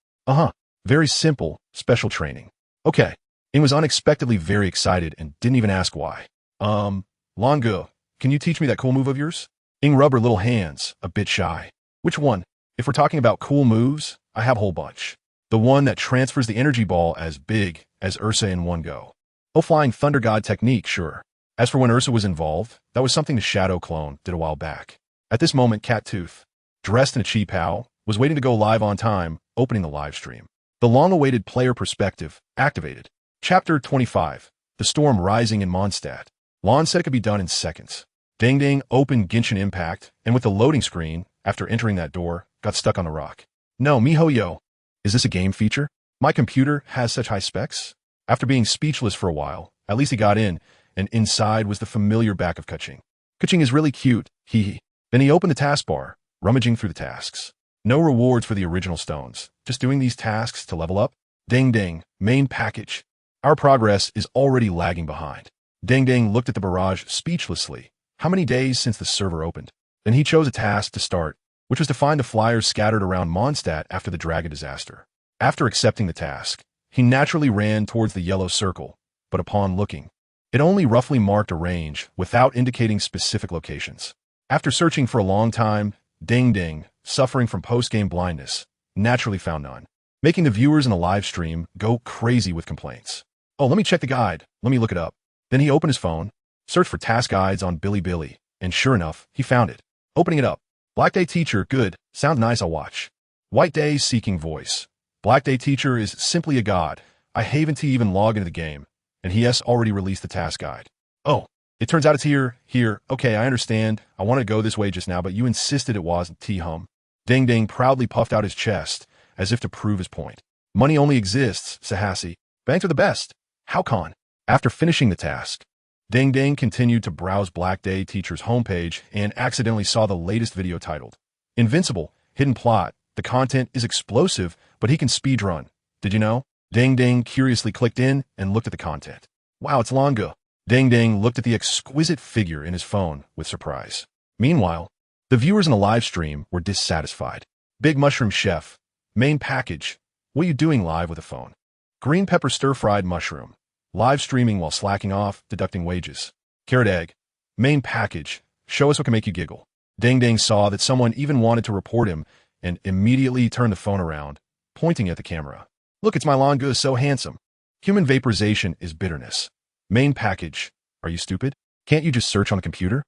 Very simple, special training. Okay. Ing was unexpectedly very excited and didn't even ask why. Langa, can you teach me that cool move of yours? Ing rubbed her little hands, a bit shy. Which one? If we're talking about cool moves, I have a whole bunch. The one that transfers the energy ball as big as Ursa in one go. Oh, flying thunder god technique, sure. As for when Ursa was involved, that was something the Shadow clone did a while back. At this moment, Cat Tooth, dressed in a chi pao, was waiting to go live on time, opening the live stream. The long-awaited player perspective activated. Chapter 25, The Storm Rising in Mondstadt. Lon said it could be done in seconds. Ding opened Genshin Impact, and with the loading screen, after entering that door, got stuck on the rock. No, miHoYo. Is this a game feature? My computer has such high specs? After being speechless for a while, at least he got in, and inside was the familiar back of Kuching. Kuching is really cute, hee. Then he opened the taskbar, rummaging through the tasks. No rewards for the original stones, just doing these tasks to level up. Ding, main package. Our progress is already lagging behind. Ding looked at the barrage speechlessly. How many days since the server opened? Then he chose a task to start, which was to find the flyers scattered around Mondstadt after the dragon disaster. After accepting the task, he naturally ran towards the yellow circle, but upon looking, It only roughly marked a range without indicating specific locations. After searching for a long time, Ding, suffering from post-game blindness, naturally found none, making the viewers in the live stream go crazy with complaints. Oh, let me check the guide. Let me look it up. Then he opened his phone, searched for task guides on Bilibili, and sure enough, he found it. Opening it up. Black Day Teacher, good, sounds nice, I'll watch. White Day Seeking Voice. Black Day Teacher is simply a god. I haven't even logged into the game, and he has already released the task guide. Oh, it turns out it's here. Okay, I understand. I wanted to go this way just now, but you insisted it wasn't. T-hum. Ding proudly puffed out his chest, as if to prove his point. Money only exists, Sahasi. Banks are the best. How con? After finishing the task, Ding continued to browse Black Day Teacher's homepage and accidentally saw the latest video titled Invincible, Hidden Plot. The content is explosive, but he can speedrun. Did you know? Ding curiously clicked in and looked at the content. Wow, it's Longa. Ding looked at the exquisite figure in his phone with surprise. Meanwhile, the viewers in the live stream were dissatisfied. Big Mushroom Chef. Main package. What are you doing live with a phone? Green pepper stir-fried mushroom. Live streaming while slacking off, deducting wages. Carrot egg. Main package. Show us what can make you giggle. Ding saw that someone even wanted to report him and immediately turned the phone around, pointing at the camera. Look, it's my Longa, so handsome. Human vaporization is bitterness. Main package. Are you stupid? Can't you just search on the computer?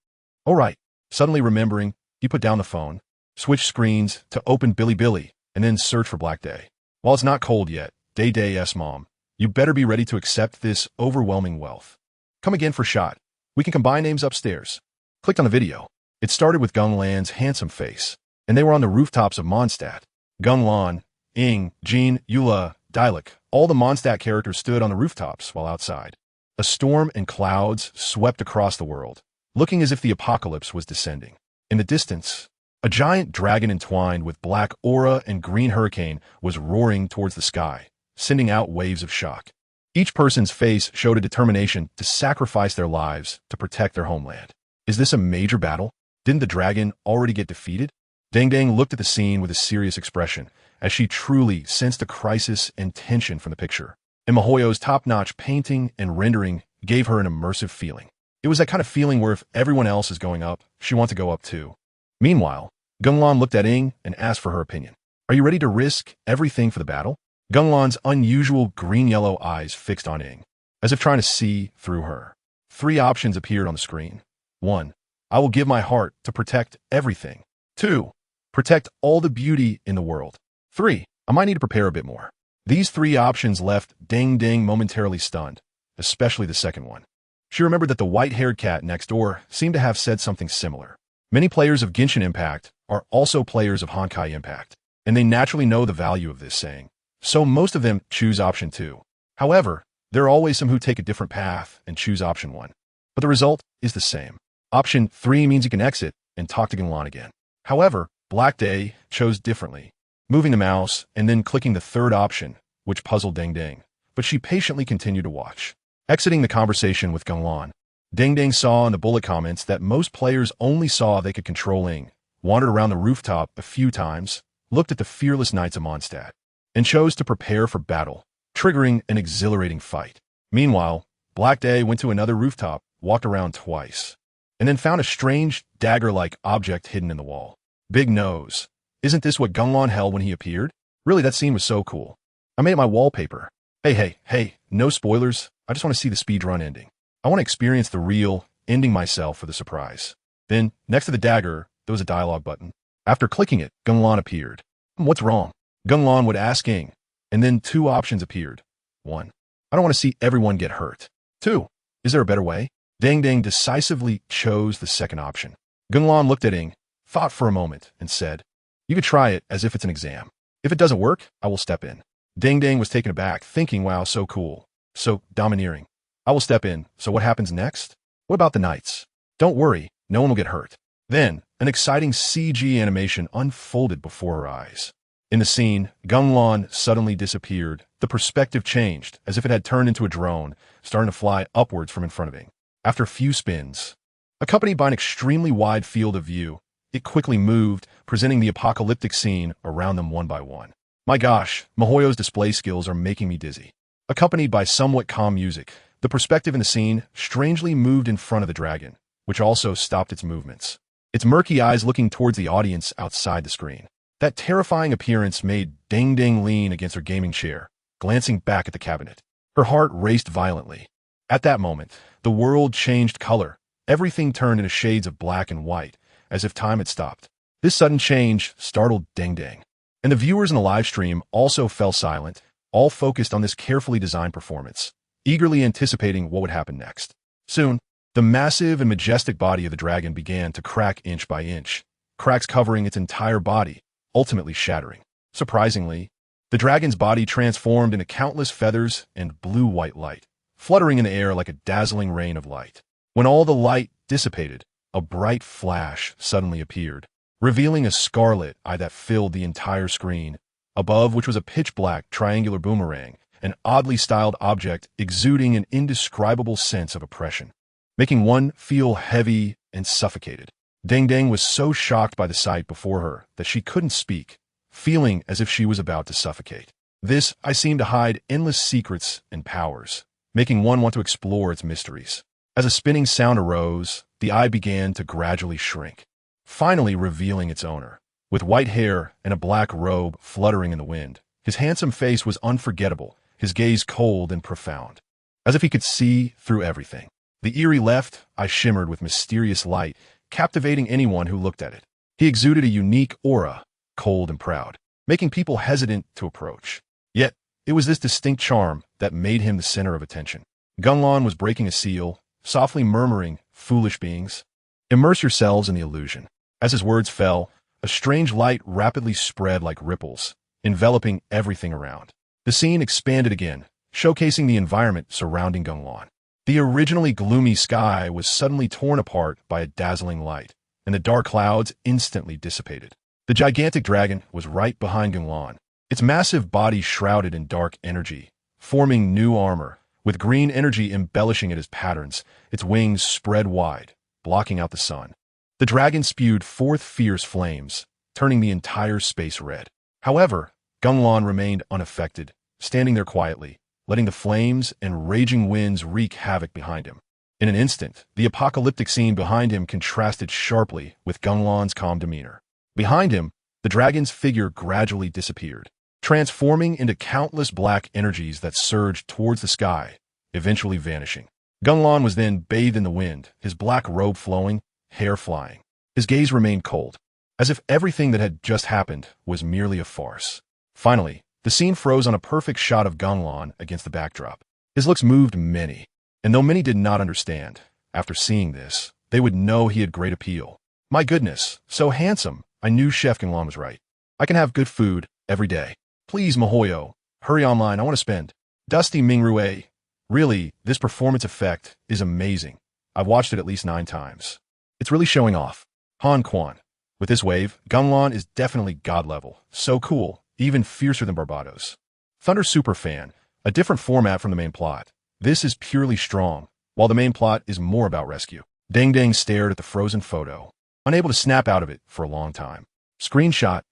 All right. Suddenly remembering, you put down the phone, switch screens to open Bilibili, and then search for Black Day. While it's not cold yet, Day's mom, you better be ready to accept this overwhelming wealth. Come again for shot. We can combine names upstairs. Clicked on the video. It started with Gunglan's handsome face, and they were on the rooftops of Mondstadt. Gunglan, Ing, Jean, Eula, Dialek, all the Mondstadt characters stood on the rooftops while outside. A storm and clouds swept across the world, looking as if the apocalypse was descending. In the distance, a giant dragon entwined with black aura and green hurricane was roaring towards the sky, sending out waves of shock. Each person's face showed a determination to sacrifice their lives to protect their homeland. Is this a major battle? Didn't the dragon already get defeated? Ding looked at the scene with a serious expression, as she truly sensed the crisis and tension from the picture. And Mihoyo's top-notch painting and rendering gave her an immersive feeling. It was that kind of feeling where if everyone else is going up, she wants to go up too. Meanwhile, Gunglan looked at Ing and asked for her opinion. Are you ready to risk everything for the battle? Gunglan's unusual green-yellow eyes fixed on Ing, as if trying to see through her. 3 options appeared on the screen. 1. I will give my heart to protect everything. 2. Protect all the beauty in the world. 3. I might need to prepare a bit more. These 3 options left Ding momentarily stunned, especially the second one. She remembered that the white-haired cat next door seemed to have said something similar. Many players of Genshin Impact are also players of Honkai Impact, and they naturally know the value of this saying. So most of them choose option 2. However, there are always some who take a different path and choose option 1. But the result is the same. Option 3 means you can exit and talk to Gunglan again. However, Black Day chose differently, moving the mouse and then clicking the third option, which puzzled Ding. But she patiently continued to watch. Exiting the conversation with Gunglan, Ding saw in the bullet comments that most players only saw they could control Ing, wandered around the rooftop a few times, looked at the fearless knights of Mondstadt, and chose to prepare for battle, triggering an exhilarating fight. Meanwhile, Black Day went to another rooftop, walked around twice, and then found a strange dagger-like object hidden in the wall. Big nose. Isn't this what Gunglan held when he appeared? Really, that scene was so cool. I made it my wallpaper. Hey, no spoilers. I just want to see the speedrun ending. I want to experience the real ending myself for the surprise. Then, next to the dagger, there was a dialogue button. After clicking it, Gunglan appeared. What's wrong? Gunglan would ask Ing, and then 2 options appeared. 1. I don't want to see everyone get hurt. 2. Is there a better way? Ding decisively chose the second option. Gunglan looked at Ing, thought for a moment, and said, you could try it as if it's an exam. If it doesn't work, I will step in. Ding was taken aback, thinking, wow, so cool. So domineering. I will step in, so what happens next? What about the knights? Don't worry, no one will get hurt. Then, an exciting CG animation unfolded before her eyes. In the scene, Gunglan suddenly disappeared. The perspective changed, as if it had turned into a drone, starting to fly upwards from in front of Ing. After a few spins, accompanied by an extremely wide field of view, it quickly moved, presenting the apocalyptic scene around them one by one. My gosh, Mihoyo's display skills are making me dizzy. Accompanied by somewhat calm music, The perspective in the scene strangely moved in front of the dragon, which also stopped its movements. Its murky eyes looking towards the audience outside the screen. That terrifying appearance made Deng lean against her gaming chair, glancing back at the cabinet. Her heart raced violently. At that moment, the world changed color. Everything turned into shades of black and white, as if time had stopped. This sudden change startled Deng. And the viewers in the live stream also fell silent, all focused on this carefully designed performance, eagerly anticipating what would happen next. Soon, the massive and majestic body of the dragon began to crack inch by inch, cracks covering its entire body, ultimately shattering. Surprisingly, the dragon's body transformed into countless feathers and blue-white light, fluttering in the air like a dazzling rain of light. When all the light dissipated, a bright flash suddenly appeared, revealing a scarlet eye that filled the entire screen, above which was a pitch-black triangular boomerang, an oddly styled object exuding an indescribable sense of oppression, making one feel heavy and suffocated. Deng was so shocked by the sight before her that she couldn't speak, feeling as if she was about to suffocate. This eye seemed to hide endless secrets and powers, making one want to explore its mysteries. As a spinning sound arose, the eye began to gradually shrink, finally revealing its owner. With white hair and a black robe fluttering in the wind, his handsome face was unforgettable, his gaze cold and profound, as if he could see through everything. The eerie left eye shimmered with mysterious light, captivating anyone who looked at it. He exuded a unique aura, cold and proud, making people hesitant to approach. Yet, it was this distinct charm that made him the center of attention. Geng was breaking a seal, softly murmuring, "Foolish beings, immerse yourselves in the illusion." As his words fell, a strange light rapidly spread like ripples, enveloping everything around. The scene expanded again, showcasing the environment surrounding Geng. The originally gloomy sky was suddenly torn apart by a dazzling light, and the dark clouds instantly dissipated. The gigantic dragon was right behind Geng, its massive body shrouded in dark energy, forming new armor, with green energy embellishing it as patterns, its wings spread wide, blocking out the sun. The dragon spewed forth fierce flames, turning the entire space red. However, Geng remained unaffected, standing there quietly, letting the flames and raging winds wreak havoc behind him. In an instant, the apocalyptic scene behind him contrasted sharply with Geng's calm demeanor. Behind him, the dragon's figure gradually disappeared, transforming into countless black energies that surged towards the sky, eventually vanishing. Geng was then bathed in the wind, his black robe flowing, hair flying. His gaze remained cold, as if everything that had just happened was merely a farce. Finally, the scene froze on a perfect shot of Geng against the backdrop. His looks moved many, and though many did not understand, after seeing this, they would know he had great appeal. My goodness, so handsome. I knew Chef Geng was right. I can have good food every day. Please, Mihoyo, hurry online, I want to spend. Dusty Mingrue. Really, this performance effect is amazing. I've watched it at least 9 times. It's really showing off. Han Quan. With this wave, Geng is definitely god level. So cool, even fiercer than Barbados. Thunder Superfan, a different format from the main plot. This is purely strong, while the main plot is more about rescue. Deng stared at the frozen photo, unable to snap out of it for a long time. Screenshot,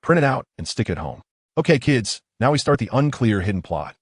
print it out, and stick it at home. Okay, kids, now we start the unclear hidden plot.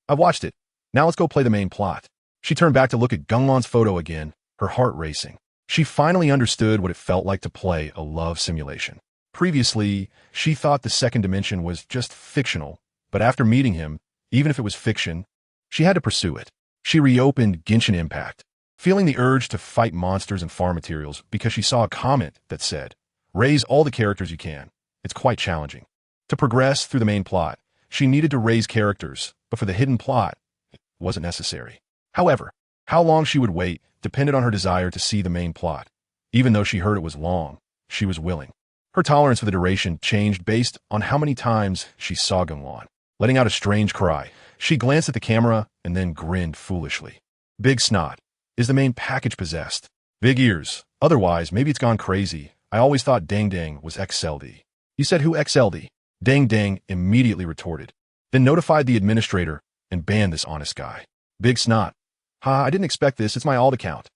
I've watched it. Now let's go play the main plot. She turned back to look at Geng's photo again, her heart racing. She finally understood what it felt like to play a love simulation. Previously, she thought the second dimension was just fictional, but after meeting him, even if it was fiction, she had to pursue it. She reopened Genshin Impact, feeling the urge to fight monsters and farm materials because she saw a comment that said, "Raise all the characters you can." It's quite challenging. To progress through the main plot, she needed to raise characters, but for the hidden plot, it wasn't necessary. However, how long she would wait depended on her desire to see the main plot. Even though she heard it was long, she was willing. Her tolerance for the duration changed based on how many times she saw Geng. Letting out a strange cry, she glanced at the camera and then grinned foolishly. Big snot. Is the main package possessed? Big ears. Otherwise, maybe it's gone crazy. I always thought Deng was XLD. You said who XLD? Deng immediately retorted, then notified the administrator and banned this honest guy. Big snot. Ha, I didn't expect this, it's my alt account.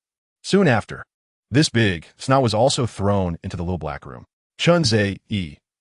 Soon after, this big snot was also thrown into the little black room. Chunze,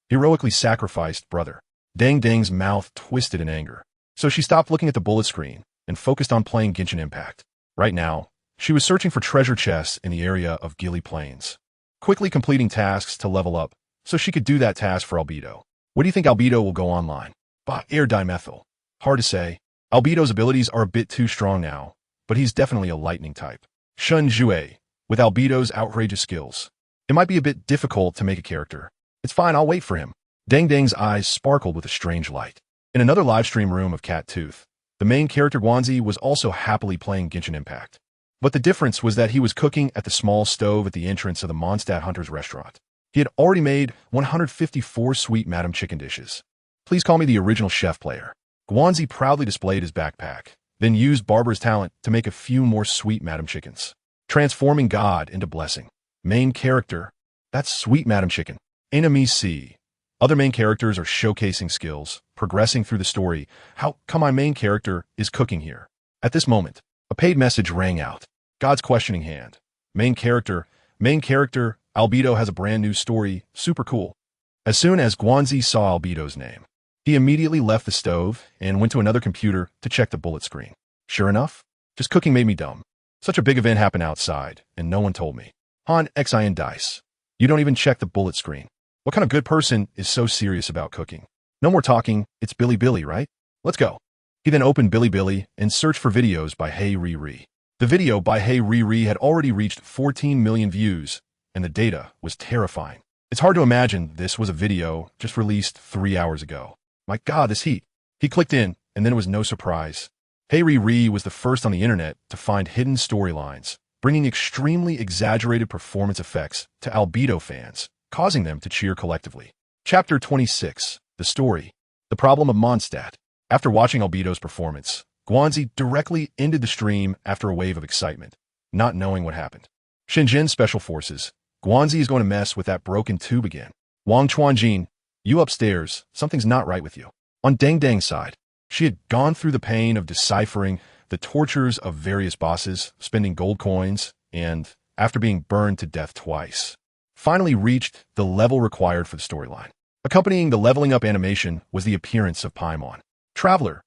heroically sacrificed brother. Deng's mouth twisted in anger. So she stopped looking at the bullet screen and focused on playing Genshin Impact. Right now, she was searching for treasure chests in the area of Gili Plains, quickly completing tasks to level up so she could do that task for Albedo. What do you think Albedo will go online? Bah, air dimethyl. Hard to say. Albedo's abilities are a bit too strong now, but he's definitely a lightning type. Shun Jue, with Albedo's outrageous skills. It might be a bit difficult to make a character. It's fine, I'll wait for him. Dang Dang's eyes sparkled with a strange light. In another livestream room of Cat Tooth, the main character Guanzi was also happily playing Genshin Impact. But the difference was that he was cooking at the small stove at the entrance of the Mondstadt Hunter's restaurant. He had already made 154 sweet Madam Chicken dishes. Please call me the original chef player. Guanzi proudly displayed his backpack, then used Barber's talent to make a few more sweet Madam Chickens, transforming God into blessing. Main character, that's sweet Madam Chicken. Enemy C. Other main characters are showcasing skills, progressing through the story. How come my main character is cooking here? At this moment, a paid message rang out. God's questioning hand. Main character, Albedo has a brand new story, super cool. As soon as Guanzi saw Albedo's name, he immediately left the stove and went to another computer to check the bullet screen. Sure enough, just cooking made me dumb. Such a big event happened outside, and no one told me. Han Xin Dice. You don't even check the bullet screen. What kind of good person is so serious about cooking? No more talking, it's Billy, right? Let's go. He then opened Billy and searched for videos by Hey Riri. The video by Hey Riri had already reached 14 million views, and the data was terrifying. It's hard to imagine this was a video just released 3 hours ago. My God, this heat. He clicked in, and then it was no surprise. Hey Riri was the first on the internet to find hidden storylines, bringing extremely exaggerated performance effects to Albedo fans, causing them to cheer collectively. Chapter 26. The Story. The Problem of Mondstadt. After watching Albedo's performance, Guanzi directly ended the stream after a wave of excitement, not knowing what happened. Shenzhen Special Forces. Guanzi is going to mess with that broken tube again. Wang Chuanjin, you upstairs, something's not right with you. On Dang Dang's side, she had gone through the pain of deciphering the tortures of various bosses, spending gold coins, and, after being burned to death twice, finally reached the level required for the storyline. Accompanying the leveling up animation was the appearance of Paimon. Traveler,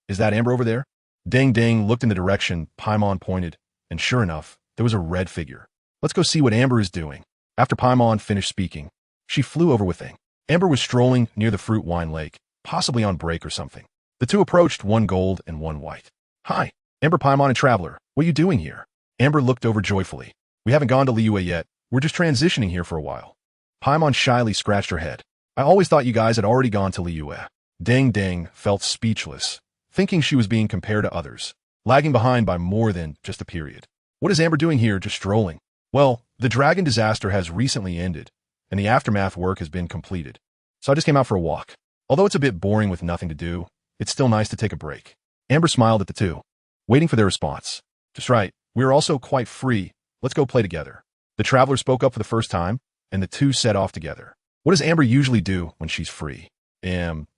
is that Amber over there? Dang Dang looked in the direction Paimon pointed, and sure enough, there was a red figure. Let's go see what Amber is doing. After Paimon finished speaking, she flew over with Thing. Amber was strolling near the fruit wine lake, possibly on break or something. The two approached, one gold and one white. Hi, Amber, Paimon, and Traveler. What are you doing here? Amber looked over joyfully. We haven't gone to Liyue yet. We're just transitioning here for a while. Paimon shyly scratched her head. I always thought you guys had already gone to Liyue. Dang Dang felt speechless, thinking she was being compared to others, lagging behind by more than just a period. What is Amber doing here, just strolling? Well, the dragon disaster has recently ended, and the aftermath work has been completed. So I just came out for a walk. Although it's a bit boring with nothing to do, it's still nice to take a break. Amber smiled at the two, waiting for their response. Just right, we're also quite free. Let's go play together. The traveler spoke up for the first time, and the two set off together. What does Amber usually do when she's free?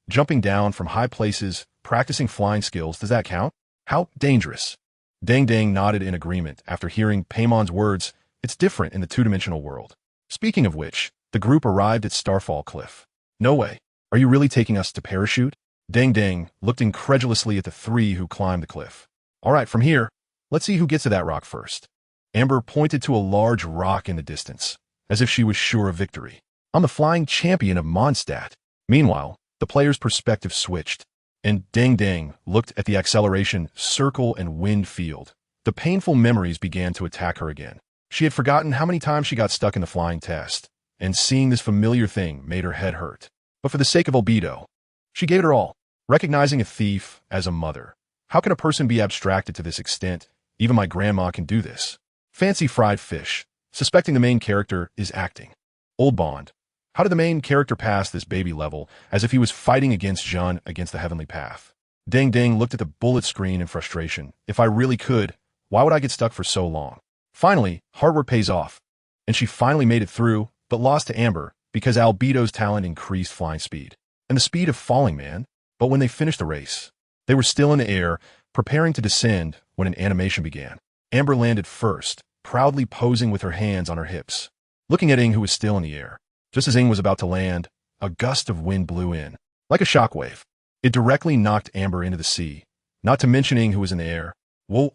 Jumping down from high places, practicing flying skills, does that count? How dangerous? Dang Dang nodded in agreement after hearing Paimon's words. It's different in the two-dimensional world. Speaking of which, the group arrived at Starfall Cliff. No way. Are you really taking us to parachute? Dang Dang looked incredulously at the three who climbed the cliff. All right, from here, let's see who gets to that rock first. Amber pointed to a large rock in the distance, as if she was sure of victory. I'm the flying champion of Mondstadt. Meanwhile, the player's perspective switched, and Dang Dang looked at the acceleration, circle, and wind field. The painful memories began to attack her again. She had forgotten how many times she got stuck in the flying test, and seeing this familiar thing made her head hurt. But for the sake of Albedo, she gave it her all, recognizing a thief as a mother. How can a person be abstracted to this extent? Even my grandma can do this. Fancy fried fish, suspecting the main character is acting. Old Bond. How did the main character pass this baby level as if he was fighting against Jean against the heavenly path? Dang Dang looked at the bullet screen in frustration. If I really could, why would I get stuck for so long? Finally, hard work pays off, and she finally made it through, but lost to Amber because Albedo's talent increased flying speed. And the speed of falling, man. But when they finished the race, they were still in the air, preparing to descend when an animation began. Amber landed first, proudly posing with her hands on her hips, looking at Ing, who was still in the air. Just as Ing was about to land, a gust of wind blew in, like a shockwave. It directly knocked Amber into the sea, not to mentioning who was in the air. Whoa,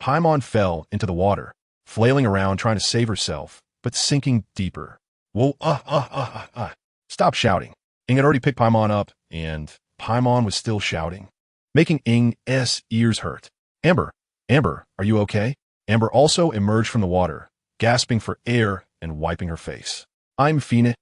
Paimon fell into the water, flailing around trying to save herself, but sinking deeper. Whoa, Stop shouting. Ing had already picked Paimon up, and Paimon was still shouting, making Ing's ears hurt. Amber, are you okay? Amber also emerged from the water, gasping for air and wiping her face. I'm fine.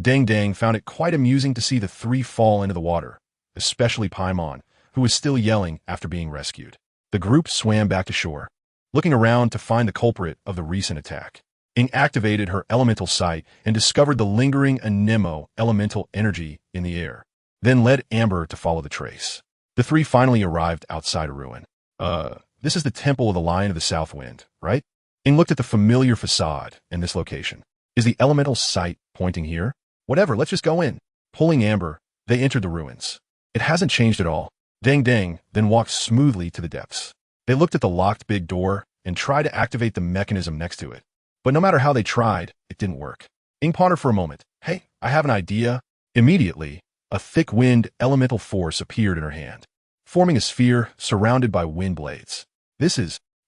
Deng found it quite amusing to see the three fall into the water, especially Paimon, who was still yelling after being rescued. The group swam back to shore, looking around to find the culprit of the recent attack. Ing activated her elemental sight and discovered the lingering Anemo elemental energy in the air, then led Amber to follow the trace. The three finally arrived outside a ruin. This is the Temple of the Lion of the South Wind, right? Ing looked at the familiar facade in this location. Is the elemental sight pointing here? Whatever, let's just go in. Pulling Amber, they entered the ruins. It hasn't changed at all. Deng then walked smoothly to the depths. They looked at the locked big door and tried to activate the mechanism next to it. But no matter how they tried, it didn't work. Ing pondered for a moment. Hey, I have an idea. Immediately, a thick wind elemental force appeared in her hand, forming a sphere surrounded by wind blades.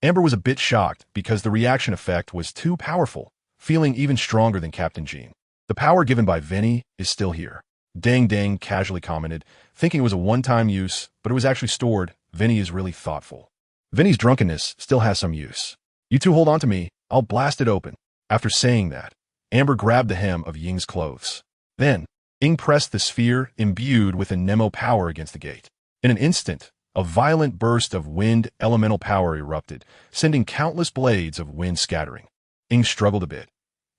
Amber was a bit shocked because the reaction effect was too powerful, feeling even stronger than Captain Jean. The power given by Vinny is still here. Deng casually commented, thinking it was a one-time use, but it was actually stored. Vinny is really thoughtful. Vinny's drunkenness still has some use. You two hold on to me, I'll blast it open. After saying that, Amber grabbed the hem of Ying's clothes. Then, Ing pressed the sphere imbued with Anemo power against the gate. In an instant, a violent burst of wind elemental power erupted, sending countless blades of wind scattering. Ing struggled a bit.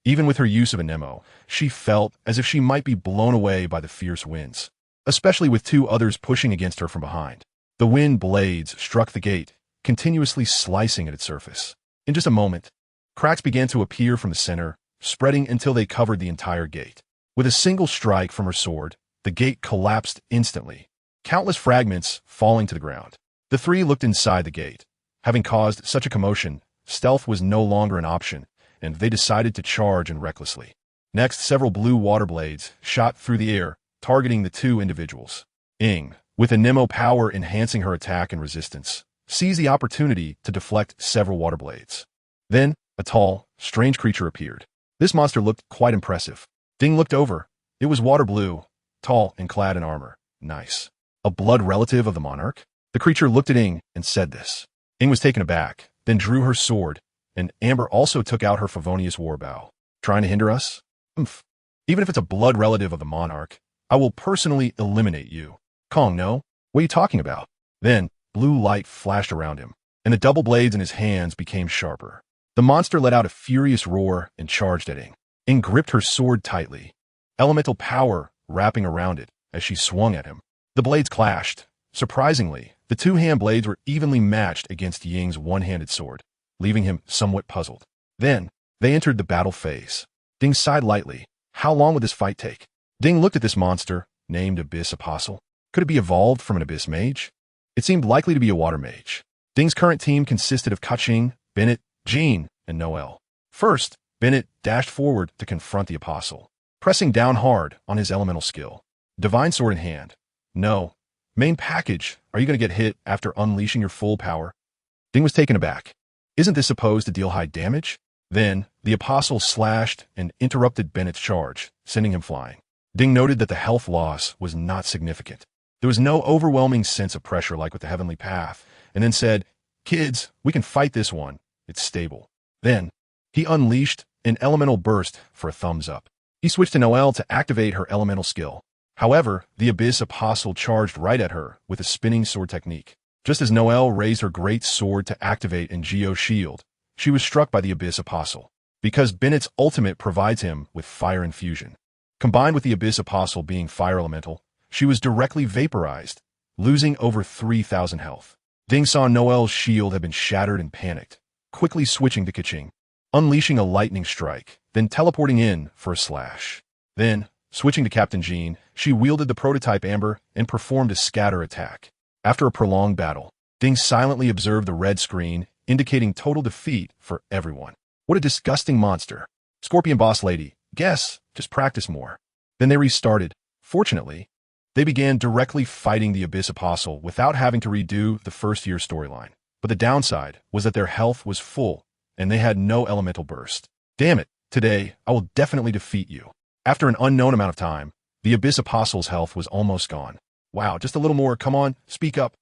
Even with her use of Anemo, she felt as if she might be blown away by the fierce winds, especially with two others pushing against her from behind. The wind blades struck the gate, continuously slicing at its surface. In just a moment, cracks began to appear from the center, spreading until they covered the entire gate. With a single strike from her sword, the gate collapsed instantly, countless fragments falling to the ground. The three looked inside the gate. Having caused such a commotion, stealth was no longer an option, and they decided to charge in recklessly. Next, several blue water blades shot through the air, targeting the two individuals. Ing, with Anemo power enhancing her attack and resistance, seized the opportunity to deflect several water blades. Then, a tall, strange creature appeared. This monster looked quite impressive. Ding looked over. It was water blue, tall and clad in armor. Nice. A blood relative of the monarch? The creature looked at Ing and said this. Ing was taken aback, then drew her sword, and Amber also took out her Favonius warbow. Trying to hinder us? Even if it's a blood relative of the monarch, I will personally eliminate you. Kong, no? What are you talking about? Then, blue light flashed around him, and the double blades in his hands became sharper. The monster let out a furious roar and charged at Ing. Ing gripped her sword tightly, elemental power wrapping around it as she swung at him. The blades clashed. Surprisingly, the two-hand blades were evenly matched against Ying's one-handed sword, leaving him somewhat puzzled. Then, they entered the battle phase. Ding sighed lightly. How long would this fight take? Ding looked at this monster, named Abyss Apostle. Could it be evolved from an Abyss Mage? It seemed likely to be a Water Mage. Ding's current team consisted of Kaching, Bennett, Jean, and Noel. First, Bennett dashed forward to confront the Apostle, pressing down hard on his elemental skill. Divine Sword in hand. No. Main package, are you going to get hit after unleashing your full power? Ding was taken aback. Isn't this supposed to deal high damage? Then, the Apostle slashed and interrupted Bennett's charge, sending him flying. Ding noted that the health loss was not significant. There was no overwhelming sense of pressure like with the Heavenly Path, and then said, "Kids, we can fight this one. It's stable." Then, he unleashed an elemental burst for a thumbs up. He switched to Noelle to activate her elemental skill. However, the Abyss Apostle charged right at her with a spinning sword technique. Just as Noelle raised her great sword to activate and Geo shield, she was struck by the Abyss Apostle, because Bennett's ultimate provides him with fire infusion. Combined with the Abyss Apostle being fire elemental, she was directly vaporized, losing over 3,000 health. Ding saw Noelle's shield had been shattered and panicked, quickly switching to Kaching, unleashing a lightning strike, then teleporting in for a slash. Then, switching to Captain Jean, she wielded the prototype Amber and performed a scatter attack. After a prolonged battle, Ding silently observed the red screen, indicating total defeat for everyone. What a disgusting monster. Scorpion Boss Lady, guess, just practice more. Then they restarted. Fortunately, They began directly fighting the Abyss Apostle without having to redo the first-year storyline. But the downside was that their health was full, and they had no elemental burst. Damn it, today I will definitely defeat you. After an unknown amount of time, the Abyss Apostle's health was almost gone. Wow, just a little more, come on, speak up.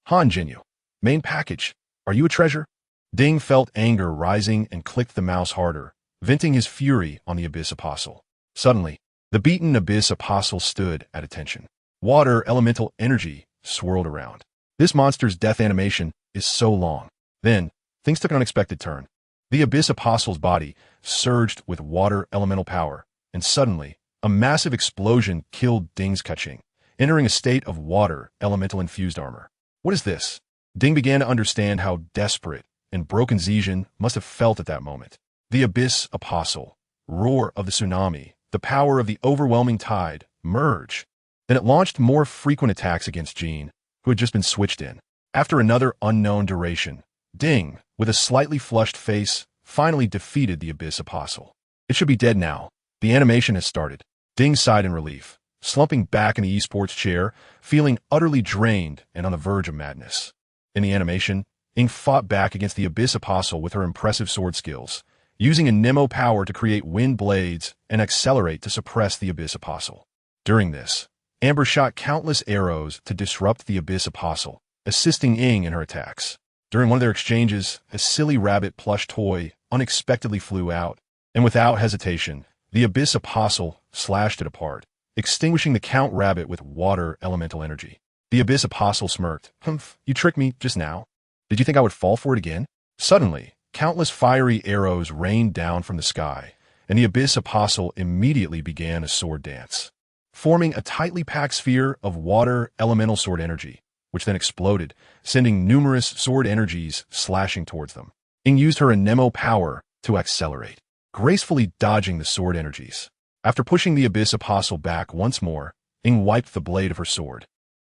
Han Jinyu. Main package. Are you a treasure? Ding felt anger rising and clicked the mouse harder, venting his fury on the Abyss Apostle. Suddenly, the beaten Abyss Apostle stood at attention. Water elemental energy swirled around. This monster's death animation is so long. Then, things took an unexpected turn. The Abyss Apostle's body surged with water elemental power, and suddenly, a massive explosion killed Ding's Kaching, entering a state of water elemental infused armor. What is this? Ding began to understand how desperate and broken Zijin must have felt at that moment. The Abyss Apostle, roar of the tsunami, the power of the overwhelming tide, merge. Then it launched more frequent attacks against Jean, who had just been switched in. After another unknown duration, Ding, with a slightly flushed face, finally defeated the Abyss Apostle. It should be dead now. The animation has started. Ding sighed in relief, slumping back in the esports chair, feeling utterly drained and on the verge of madness. In the animation, Ing fought back against the Abyss Apostle with her impressive sword skills, using a Nemo power to create wind blades and accelerate to suppress the Abyss Apostle. During this, Amber shot countless arrows to disrupt the Abyss Apostle, assisting Ing in her attacks. During one of their exchanges, a silly rabbit plush toy unexpectedly flew out, and without hesitation, the Abyss Apostle slashed it apart, extinguishing the Count Rabbit with water elemental energy. The Abyss Apostle smirked. Humph, you tricked me just now. Did you think I would fall for it again? Suddenly, countless fiery arrows rained down from the sky, and the Abyss Apostle immediately began a sword dance, forming a tightly packed sphere of water elemental sword energy, which then exploded, sending numerous sword energies slashing towards them. Ing used her Anemo power to accelerate, gracefully dodging the sword energies. After pushing the Abyss Apostle back once more, Ing wiped the blade of her sword.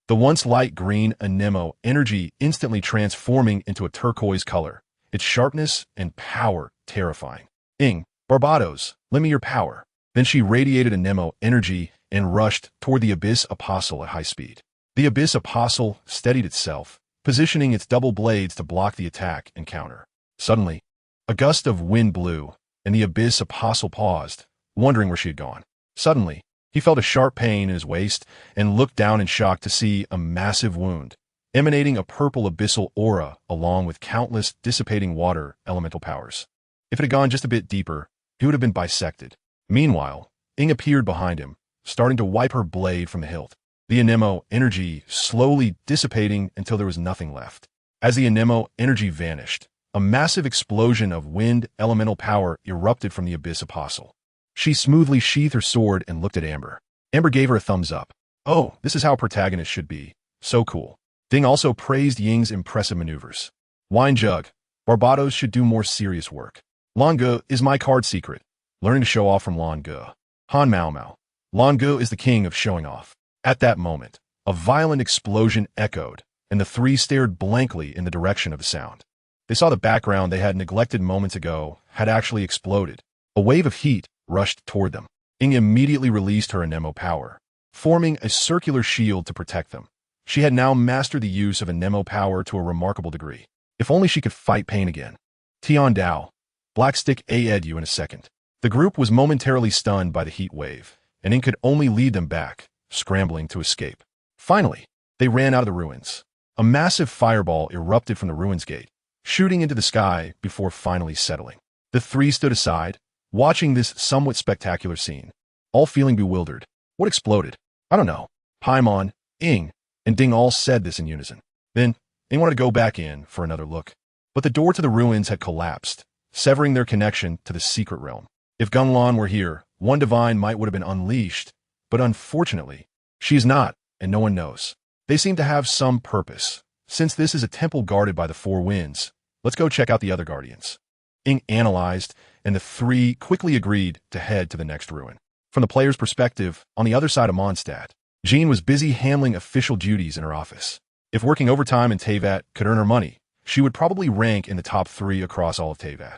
The once light green Anemo energy instantly transforming into a turquoise color, its sharpness and power terrifying. Ing, Barbados, lend me your power. Then she radiated Anemo energy and rushed toward the Abyss Apostle at high speed. The Abyss Apostle steadied itself, positioning its double blades to block the attack and counter. Suddenly, a gust of wind blew, and the Abyss Apostle paused, wondering where she had gone. Suddenly, he felt a sharp pain in his waist and looked down in shock to see a massive wound, emanating a purple abyssal aura along with countless dissipating water elemental powers. If it had gone just a bit deeper, he would have been bisected. Meanwhile, Ing appeared behind him, starting to wipe her blade from the hilt, the Anemo energy slowly dissipating until there was nothing left. As the Anemo energy vanished, a massive explosion of wind elemental power erupted from the Abyss Apostle. She smoothly sheathed her sword and looked at Amber. Amber gave her a thumbs up. Oh, this is how a protagonist should be. So cool. Ding also praised Ying's impressive maneuvers. Wine Jug, Barbados should do more serious work. Lange is my card secret. Learning to show off from Lange. Han Mao Mao. Lange is the king of showing off. At that moment, a violent explosion echoed, and the three stared blankly in the direction of the sound. They saw the background they had neglected moments ago had actually exploded. A wave of heat rushed toward them. Ing immediately released her Anemo power, forming a circular shield to protect them. She had now mastered the use of Anemo power to a remarkable degree. If only she could fight pain again. Tian Dao. Blackstick aid you in a second. The group was momentarily stunned by the heat wave, and Ing could only lead them back, scrambling to escape. Finally, they ran out of the ruins. A massive fireball erupted from the ruins gate, shooting into the sky before finally settling. The three stood aside, watching this somewhat spectacular scene, all feeling bewildered. What exploded? I don't know. Paimon, Ing, and Ding all said this in unison. Then, Ing wanted to go back in for another look. But the door to the ruins had collapsed, severing their connection to the secret realm. If Gunlan were here, one divine might would have been unleashed, but unfortunately, she is not, and no one knows. They seem to have some purpose. Since this is a temple guarded by the four winds, let's go check out the other guardians. Ing analyzed, and the three quickly agreed to head to the next ruin. From the player's perspective, on the other side of Mondstadt, Jean was busy handling official duties in her office. If working overtime in Teyvat could earn her money, she would probably rank in the top 3 across all of Teyvat.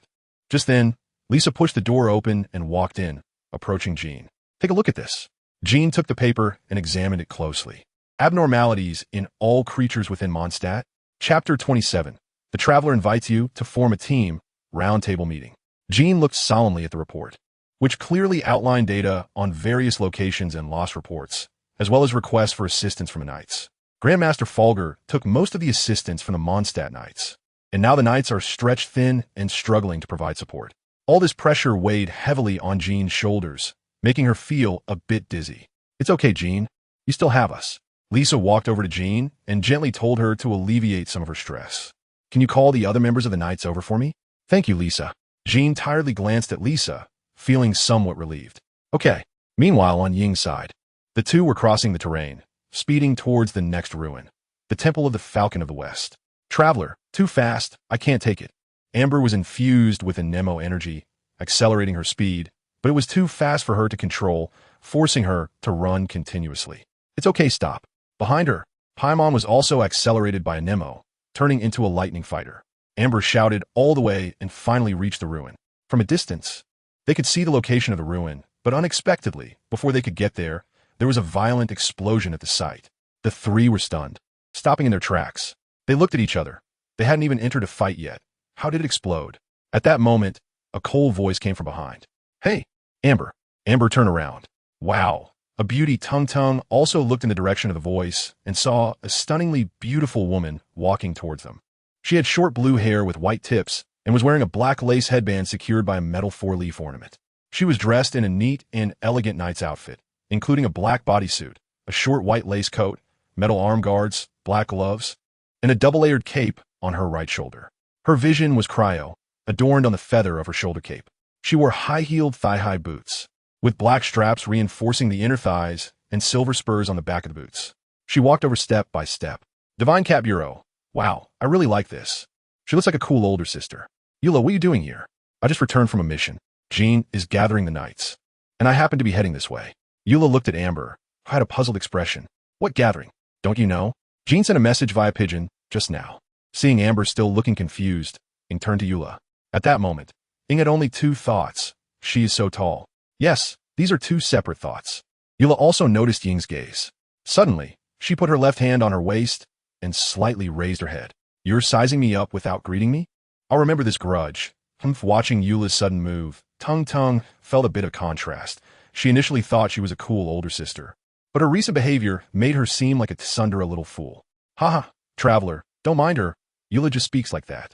Just then, Lisa pushed the door open and walked in, approaching Jean. Take a look at this. Jean took the paper and examined it closely. Abnormalities in all creatures within Mondstadt. Chapter 27. The traveler invites you to form a team. Roundtable meeting. Jean looked solemnly at the report, which clearly outlined data on various locations and lost reports, as well as requests for assistance from the knights. Grandmaster Fulgur took most of the assistance from the Mondstadt knights, and now the knights are stretched thin and struggling to provide support. All this pressure weighed heavily on Jean's shoulders, making her feel a bit dizzy. It's okay, Jean. You still have us. Lisa walked over to Jean and gently told her to alleviate some of her stress. Can you call the other members of the knights over for me? Thank you, Lisa. Jean tiredly glanced at Lisa, feeling somewhat relieved. Okay. Meanwhile, on Ying's side, the two were crossing the terrain, speeding towards the next ruin, the Temple of the Falcon of the West. Traveler, too fast, I can't take it. Amber was infused with Anemo energy, accelerating her speed, but it was too fast for her to control, forcing her to run continuously. It's okay, stop. Behind her, Paimon was also accelerated by Anemo, turning into a lightning fighter. Amber shouted all the way and finally reached the ruin. From a distance, they could see the location of the ruin, but unexpectedly, before they could get there was a violent explosion at the site. The three were stunned, stopping in their tracks. They looked at each other. They hadn't even entered a fight yet. How did it explode? At that moment, a cold voice came from behind. Hey, Amber. Amber turned around. Wow. A beauty Tung also looked in the direction of the voice and saw a stunningly beautiful woman walking towards them. She had short blue hair with white tips and was wearing a black lace headband secured by a metal four-leaf ornament. She was dressed in a neat and elegant knight's outfit, including a black bodysuit, a short white lace coat, metal arm guards, black gloves, and a double-layered cape on her right shoulder. Her vision was cryo, adorned on the feather of her shoulder cape. She wore high-heeled thigh-high boots, with black straps reinforcing the inner thighs and silver spurs on the back of the boots. She walked over step by step. Divine Cat Bureau. Wow, I really like this. She looks like a cool older sister. Eula, what are you doing here? I just returned from a mission. Jean is gathering the knights, and I happen to be heading this way. Eula looked at Amber, who had a puzzled expression. What gathering? Don't you know? Jean sent a message via pigeon just now. Seeing Amber still looking confused, Ing turned to Eula. At that moment, Ing had only two thoughts. She is so tall. Yes, these are two separate thoughts. Eula also noticed Ying's gaze. Suddenly, she put her left hand on her waist and slightly raised her head. You're sizing me up without greeting me? I'll remember this grudge. Watching Eula's sudden move, Tung felt a bit of contrast. She initially thought she was a cool older sister, but her recent behavior made her seem like a tsundere little fool. Haha, traveler, don't mind her. Eula just speaks like that.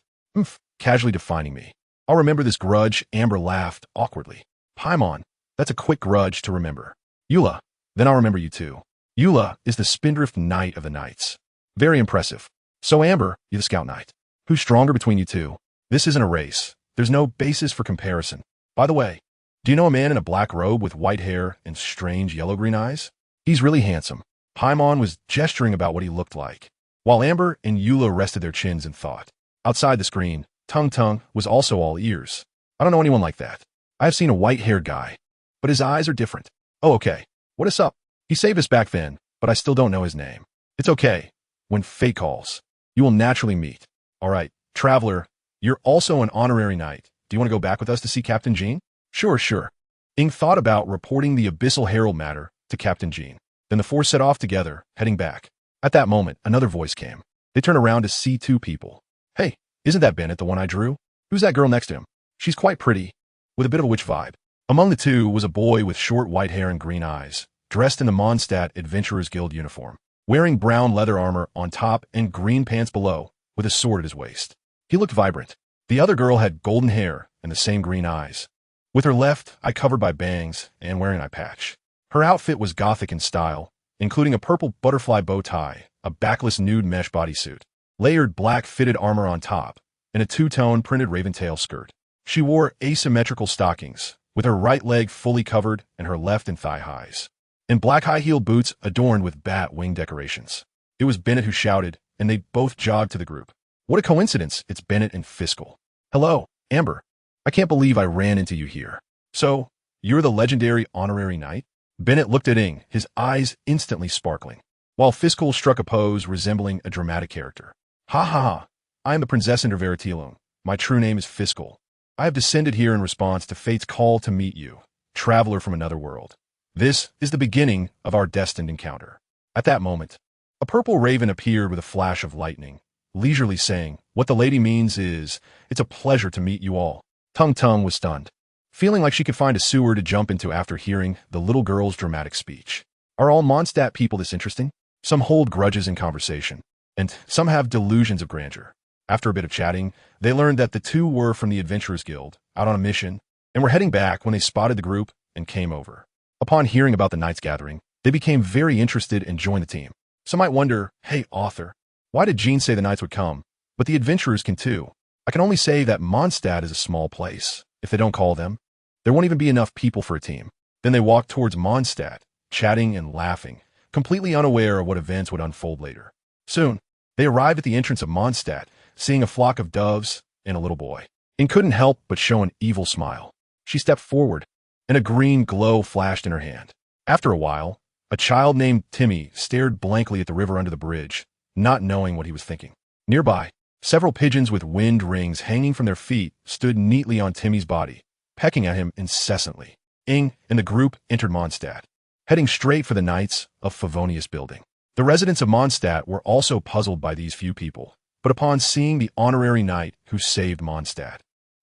Casually defining me. I'll remember this grudge. Amber laughed awkwardly. Paimon, that's a quick grudge to remember. Eula, then I'll remember you too. Eula is the Spindrift Knight of the Knights. Very impressive. So Amber, you're the Scout Knight. Who's stronger between you two? This isn't a race. There's no basis for comparison. By the way, do you know a man in a black robe with white hair and strange yellow-green eyes? He's really handsome. Paimon was gesturing about what he looked like, while Amber and Eula rested their chins in thought. Outside the screen, Tung was also all ears. I don't know anyone like that. I have seen a white-haired guy, but his eyes are different. Oh, okay. What is up? He saved us back then, but I still don't know his name. It's okay. When fate calls, you will naturally meet. All right, traveler, you're also an honorary knight. Do you want to go back with us to see Captain Jean? Sure. Ing thought about reporting the Abyssal Herald matter to Captain Jean. Then the four set off together, heading back. At that moment, another voice came. They turned around to see two people. Hey, isn't that Bennett, the one I drew? Who's that girl next to him? She's quite pretty, with a bit of a witch vibe. Among the two was a boy with short white hair and green eyes, dressed in the Mondstadt Adventurers Guild uniform, wearing brown leather armor on top and green pants below, with a sword at his waist. He looked vibrant. The other girl had golden hair and the same green eyes, with her left eye covered by bangs and wearing an eye patch. Her outfit was gothic in style, including a purple butterfly bow tie, a backless nude mesh bodysuit, layered black fitted armor on top, and a two-tone printed raventail skirt. She wore asymmetrical stockings, with her right leg fully covered and her left in thigh highs, and black high-heeled boots adorned with bat wing decorations. It was Bennett who shouted, and they both jogged to the group. What a coincidence, it's Bennett and Fiscal. Hello, Amber. I can't believe I ran into you here. So, you're the legendary honorary knight? Bennett looked at Ing, his eyes instantly sparkling, while Fiscal struck a pose resembling a dramatic character. Ha. I am the Princessinder Veritilum. My true name is Fiscal. I have descended here in response to fate's call to meet you, traveler from another world. This is the beginning of our destined encounter. At that moment, a purple raven appeared with a flash of lightning, leisurely saying, "What the lady means is, it's a pleasure to meet you all." Tung Tung was stunned, feeling like she could find a sewer to jump into after hearing the little girl's dramatic speech. Are all Mondstadt people this interesting? Some hold grudges in conversation, and some have delusions of grandeur. After a bit of chatting, they learned that the two were from the Adventurers Guild, out on a mission, and were heading back when they spotted the group and came over. Upon hearing about the Knights gathering, they became very interested and joined the team. Some might wonder, hey, author, why did Jean say the Knights would come, but the adventurers can too? I can only say that Mondstadt is a small place. If they don't call them, there won't even be enough people for a team. Then they walked towards Mondstadt, chatting and laughing, completely unaware of what events would unfold later. Soon, they arrived at the entrance of Mondstadt, seeing a flock of doves and a little boy. Ing couldn't help but show an evil smile. She stepped forward, and a green glow flashed in her hand. After a while, a child named Timmy stared blankly at the river under the bridge, not knowing what he was thinking. Nearby, several pigeons with wind rings hanging from their feet stood neatly on Timmy's body, pecking at him incessantly. Ing and the group entered Mondstadt, heading straight for the Knights of Favonius building. The residents of Mondstadt were also puzzled by these few people, but upon seeing the honorary knight who saved Mondstadt,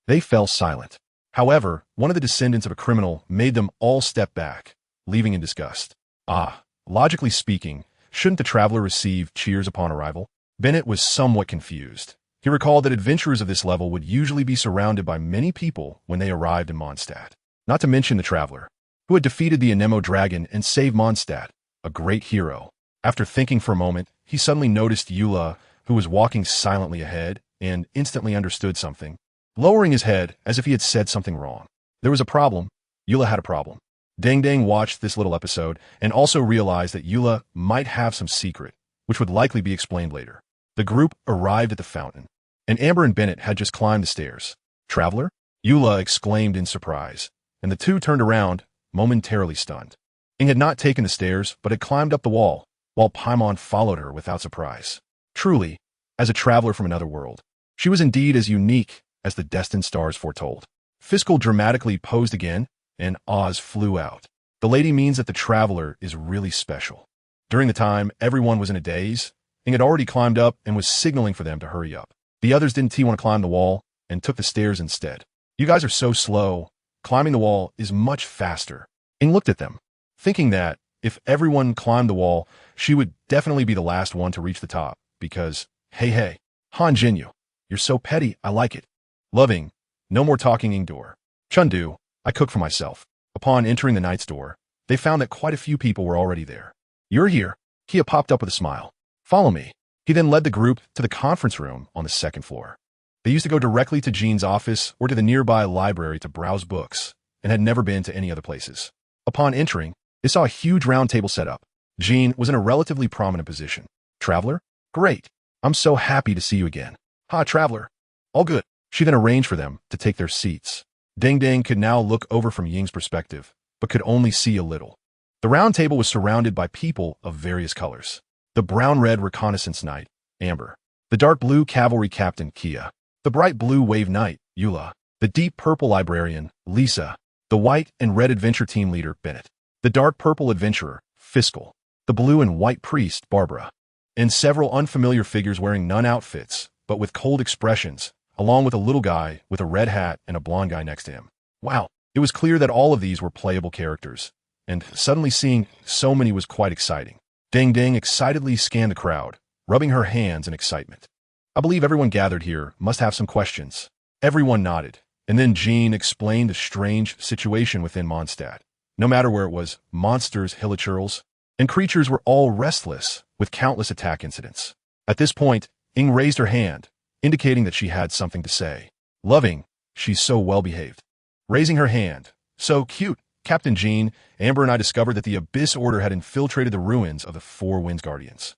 they fell silent. However, one of the descendants of a criminal made them all step back, leaving in disgust. Logically speaking, shouldn't the traveler receive cheers upon arrival? Bennett was somewhat confused. He recalled that adventurers of this level would usually be surrounded by many people when they arrived in Mondstadt. Not to mention the traveler, who had defeated the Anemo dragon and saved Mondstadt, a great hero. After thinking for a moment, he suddenly noticed Eula, who was walking silently ahead, and instantly understood something, lowering his head as if he had said something wrong. There was a problem. Eula had a problem. Deng Deng watched this little episode and also realized that Eula might have some secret, which would likely be explained later. The group arrived at the fountain, and Amber and Bennett had just climbed the stairs. "Traveler?" Eula exclaimed in surprise, and the two turned around, momentarily stunned. Ing had not taken the stairs, but had climbed up the wall, while Paimon followed her without surprise. Truly, as a traveler from another world, she was indeed as unique as the destined stars foretold. Fiscal dramatically posed again, and Oz flew out. The lady means that the traveler is really special. During the time everyone was in a daze, Ing had already climbed up and was signaling for them to hurry up. The others didn't want to climb the wall and took the stairs instead. "You guys are so slow. Climbing the wall is much faster." Ing looked at them, thinking that if everyone climbed the wall, she would definitely be the last one to reach the top, because, hey, Han Jinyu, you're so petty, I like it. Loving, no more talking indoor. Chundu, I cook for myself. Upon entering the knight's door, they found that quite a few people were already there. "You're here." Kia popped up with a smile. "Follow me." He then led the group to the conference room on the second floor. They used to go directly to Jean's office or to the nearby library to browse books, and had never been to any other places. Upon entering, they saw a huge round table set up. Jean was in a relatively prominent position. "Traveler? Great. I'm so happy to see you again." "Ha, Traveler. All good." She then arranged for them to take their seats. Deng Deng could now look over from Ying's perspective, but could only see a little. The round table was surrounded by people of various colors. The brown-red reconnaissance knight, Amber. The dark blue cavalry captain, Kia. The bright blue wave knight, Eula. The deep purple librarian, Lisa. The white and red adventure team leader, Bennett. The dark purple adventurer, Fiscal. The blue and white priest, Barbara. And several unfamiliar figures wearing nun outfits, but with cold expressions, along with a little guy with a red hat and a blonde guy next to him. Wow, it was clear that all of these were playable characters, and suddenly seeing so many was quite exciting. Deng Deng excitedly scanned the crowd, rubbing her hands in excitement. "I believe everyone gathered here must have some questions." Everyone nodded, and then Jean explained the strange situation within Mondstadt. No matter where it was, monsters, hilichurls, and creatures were all restless, with countless attack incidents. At this point, Ing raised her hand, indicating that she had something to say. "Loving, she's so well-behaved." Raising her hand, "So cute, Captain Jean, Amber and I discovered that the Abyss Order had infiltrated the ruins of the Four Winds Guardians.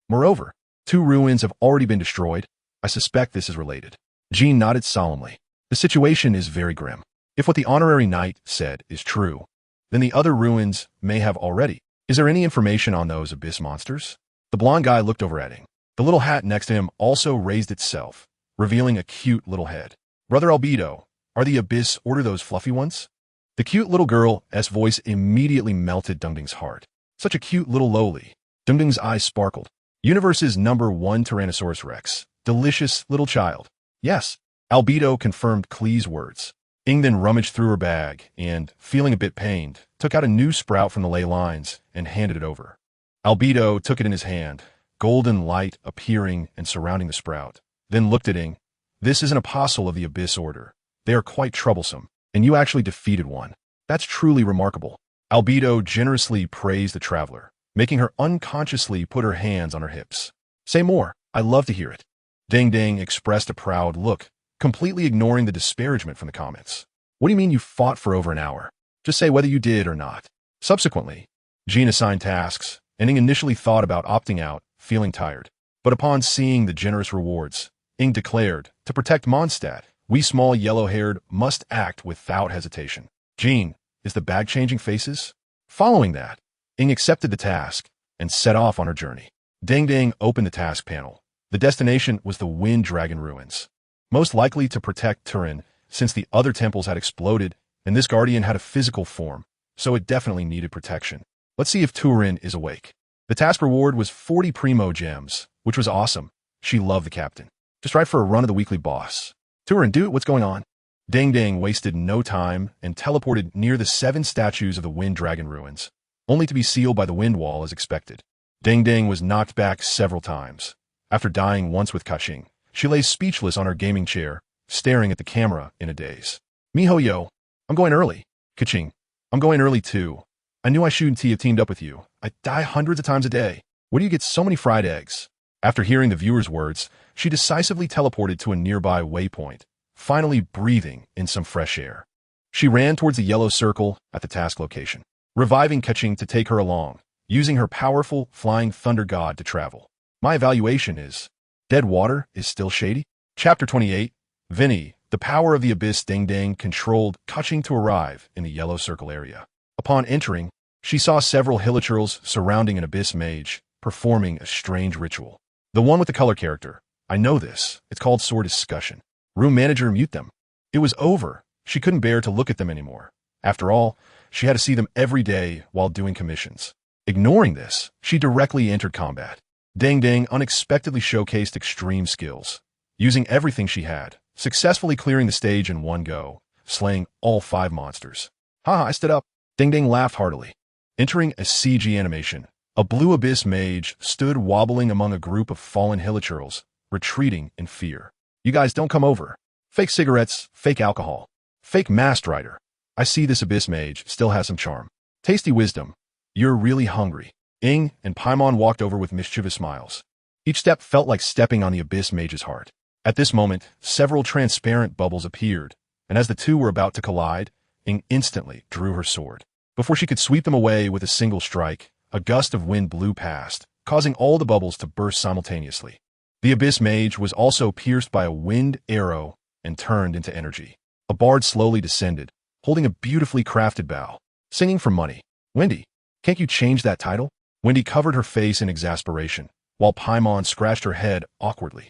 Moreover, 2 ruins have already been destroyed. I suspect this is related." Jean nodded solemnly. "The situation is very grim. If what the honorary knight said is true, then the other ruins may have already. Is there any information on those Abyss monsters?" The blonde guy looked over at Ing. The little hat next to him also raised itself, revealing a cute little head. "Brother Albedo, are the Abyss Order those fluffy ones?" The cute little girl's voice immediately melted Dungding's heart. Such a cute little lowly. Dungding's eyes sparkled. Universe's #1 Tyrannosaurus Rex. Delicious little child. Yes. Albedo confirmed Klee's words. Ing then rummaged through her bag and, feeling a bit pained, took out a new sprout from the ley lines and handed it over. Albedo took it in his hand, golden light appearing and surrounding the sprout, then looked at Ing. This is an apostle of the Abyss Order. They are quite troublesome, and you actually defeated one. That's truly remarkable. Albedo generously praised the traveler, making her unconsciously put her hands on her hips. Say more, I love to hear it. Ding Ding expressed a proud look, completely ignoring the disparagement from the comments. What do you mean you fought for over an hour? Just say whether you did or not. Subsequently, Jean assigned tasks, and Ing initially thought about opting out, feeling tired. But upon seeing the generous rewards, Ing declared, to protect Mondstadt, we small yellow-haired must act without hesitation. Jean, is the bag changing faces? Following that, Ing accepted the task and set off on her journey. Ding Ding opened the task panel. The destination was the Wind Dragon Ruins. Most likely to protect Turin, since the other temples had exploded, and this guardian had a physical form, so it definitely needed protection. Let's see if Turin is awake. The task reward was 40 Primo Gems, which was awesome. She loved the captain. Just right for a run of the weekly boss. Turin, dude, what's going on? Ding Ding wasted no time and teleported near the 7 statues of the Wind Dragon Ruins, only to be sealed by the Wind Wall as expected. Ding Ding was knocked back several times. After dying once with Kaching, she lay speechless on her gaming chair, staring at the camera in a daze. Miho yo, I'm going early. Kaching, I'm going early too. I knew I shouldn't have teamed up with you. I die hundreds of times a day. Where do you get so many fried eggs? After hearing the viewer's words, she decisively teleported to a nearby waypoint, finally breathing in some fresh air. She ran towards the yellow circle at the task location, reviving Kaching to take her along, using her powerful flying thunder god to travel. My evaluation is, dead water is still shady? Chapter 28, Vinny, the power of the abyss. Ding Ding controlled Kaching to arrive in the yellow circle area. Upon entering, she saw several hilichurls surrounding an abyss mage, performing a strange ritual. The one with the color character. I know this. It's called Sword Discussion. Room manager, mute them. It was over. She couldn't bear to look at them anymore. After all, she had to see them every day while doing commissions. Ignoring this, she directly entered combat. Ding Ding unexpectedly showcased extreme skills, using everything she had, successfully clearing the stage in one go, slaying all 5 monsters. Haha, I stood up. Ding Ding laughed heartily. Entering a CG animation, a blue abyss mage stood wobbling among a group of fallen hilichurls, retreating in fear. You guys don't come over. Fake cigarettes, fake alcohol, fake masked rider. I see this abyss mage still has some charm. Tasty wisdom. You're really hungry. Ing and Paimon walked over with mischievous smiles. Each step felt like stepping on the abyss mage's heart. At this moment, several transparent bubbles appeared, and as the two were about to collide, Ing instantly drew her sword. Before she could sweep them away with a single strike, a gust of wind blew past, causing all the bubbles to burst simultaneously. The abyss mage was also pierced by a wind arrow and turned into energy. A bard slowly descended, holding a beautifully crafted bow, singing for money. Wendy, can't you change that title? Wendy covered her face in exasperation, while Paimon scratched her head awkwardly.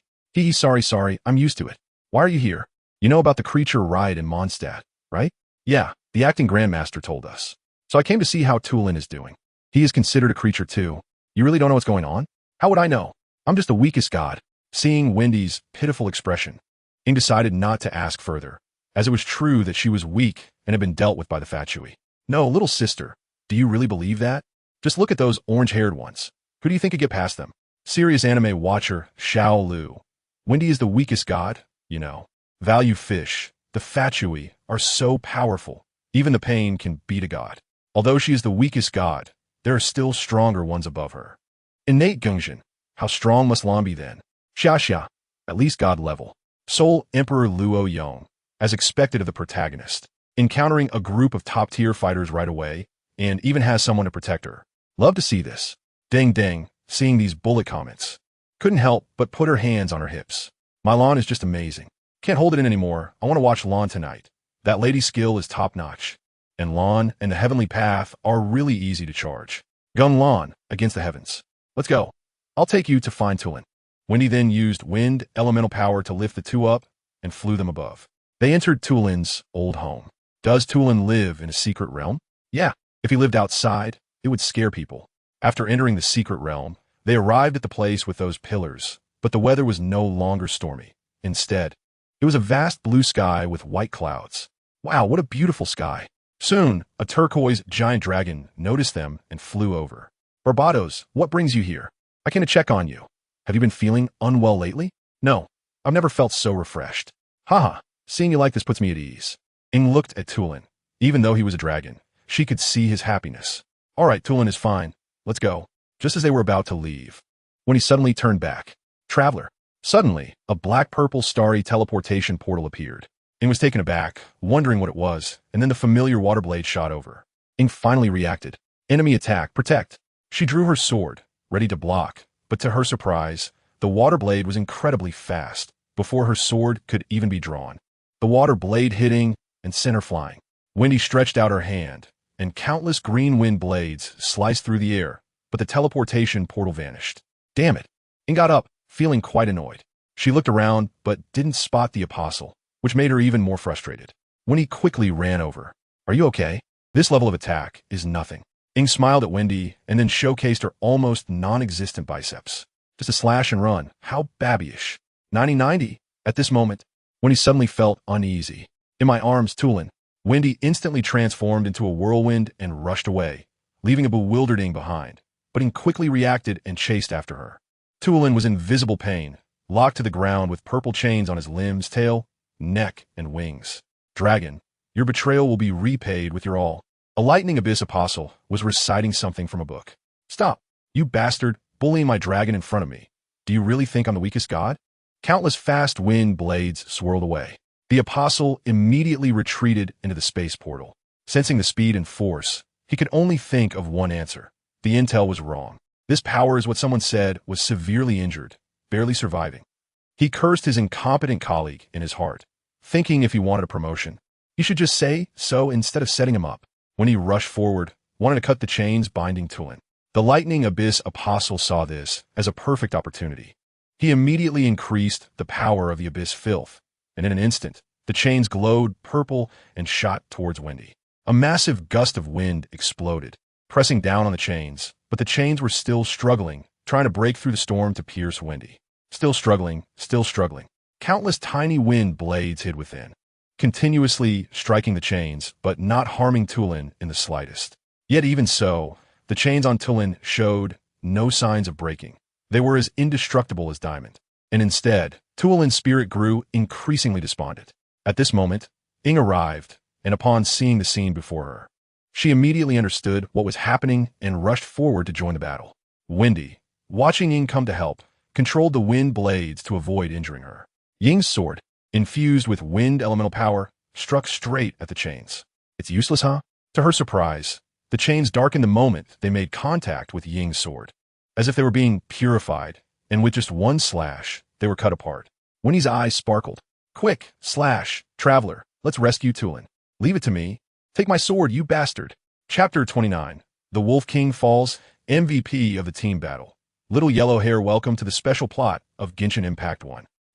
Sorry, I'm used to it. Why are you here? You know about the creature riot in Mondstadt, right? Yeah, the acting grandmaster told us. So I came to see how Tulin is doing. He is considered a creature too. You really don't know what's going on? How would I know? I'm just the weakest god. Seeing Wendy's pitiful expression, Ing decided not to ask further, as it was true that she was weak and had been dealt with by the Fatui. No, little sister, do you really believe that? Just look at those orange-haired ones. Who do you think could get past them? Serious anime watcher, Xiao Lu. Wendy is the weakest god, you know. Value fish. The Fatui are so powerful, even the pain can beat a god. Although she is the weakest god, there are still stronger ones above her. Innate Genshin. How strong must Lan be then? Xia, at least god level. Seoul Emperor Luo Yong, as expected of the protagonist, encountering a group of top-tier fighters right away, and even has someone to protect her. Love to see this. Ding Ding, seeing these bullet comments, couldn't help but put her hands on her hips. My Lan is just amazing. Can't hold it in anymore. I want to watch Lan tonight. That lady's skill is top-notch. And Lan and the Heavenly Path are really easy to charge. Gun Lan against the heavens. Let's go. I'll take you to find Tulin. Wendy then used wind elemental power to lift the two up and flew them above. They entered Tulin's old home. Does Tulin live in a secret realm? Yeah, if he lived outside, it would scare people. After entering the secret realm, they arrived at the place with those pillars, but the weather was no longer stormy. Instead, it was a vast blue sky with white clouds. Wow, what a beautiful sky. Soon, a turquoise giant dragon noticed them and flew over. Barbados, what brings you here? I came to check on you. Have you been feeling unwell lately? No, I've never felt so refreshed. Haha, seeing you like this puts me at ease. Ing looked at Tulin. Even though he was a dragon, she could see his happiness. All right, Tulin is fine. Let's go. Just as they were about to leave, when he suddenly turned back. Traveler. Suddenly, a black-purple starry teleportation portal appeared. Ing was taken aback, wondering what it was, and then the familiar water blade shot over. Ing finally reacted. Enemy attack, protect. She drew her sword, ready to block, but to her surprise, the water blade was incredibly fast, before her sword could even be drawn. The water blade hitting and sent her flying. Wendy stretched out her hand, and countless green wind blades sliced through the air, but the teleportation portal vanished. Damn it. Ing got up, feeling quite annoyed. She looked around, but didn't spot the apostle, which made her even more frustrated. Wendy quickly ran over. Are you okay? This level of attack is nothing. Ing smiled at Wendy and then showcased her almost non-existent biceps. Just a slash and run. How babyish. 90-90. At this moment, Wendy suddenly felt uneasy. In my arms, Tulin. Wendy instantly transformed into a whirlwind and rushed away, leaving a bewildered Ing behind. But Ing quickly reacted and chased after her. Tulin was in visible pain, locked to the ground with purple chains on his limbs, tail, neck, and wings. Dragon, your betrayal will be repaid with your all. A lightning abyss apostle was reciting something from a book. Stop, you bastard, bullying my dragon in front of me. Do you really think I'm the weakest god? Countless fast wind blades swirled away. The apostle immediately retreated into the space portal. Sensing the speed and force, he could only think of one answer. The intel was wrong. This power is what someone said was severely injured, barely surviving. He cursed his incompetent colleague in his heart, thinking if he wanted a promotion, he should just say so instead of setting him up. When he rushed forward, wanted to cut the chains binding Tulin. The lightning abyss apostle saw this as a perfect opportunity. He immediately increased the power of the abyss filth, and in an instant, the chains glowed purple and shot towards Wendy. A massive gust of wind exploded, pressing down on the chains, but the chains were still struggling, trying to break through the storm to pierce Wendy. Still struggling, still struggling. Countless tiny wind blades hid within, continuously striking the chains, but not harming Tulin in the slightest. Yet even so, the chains on Tulin showed no signs of breaking. They were as indestructible as diamond. And instead, Tulin's spirit grew increasingly despondent. At this moment, Ing arrived, and upon seeing the scene before her, she immediately understood what was happening and rushed forward to join the battle. Wendy, watching Ing come to help, controlled the wind blades to avoid injuring her. Ying's sword, infused with wind elemental power, struck straight at the chains. It's useless, huh? To her surprise, the chains darkened the moment they made contact with Ying's sword, as if they were being purified, and with just one slash, they were cut apart. Wendy's eyes sparkled. Quick, slash, traveler, let's rescue Tulin. Leave it to me. Take my sword, you bastard. Chapter 29. The Wolf King falls, MVP of the team battle. Little Yellow Hair, welcome to the special plot of Genshin Impact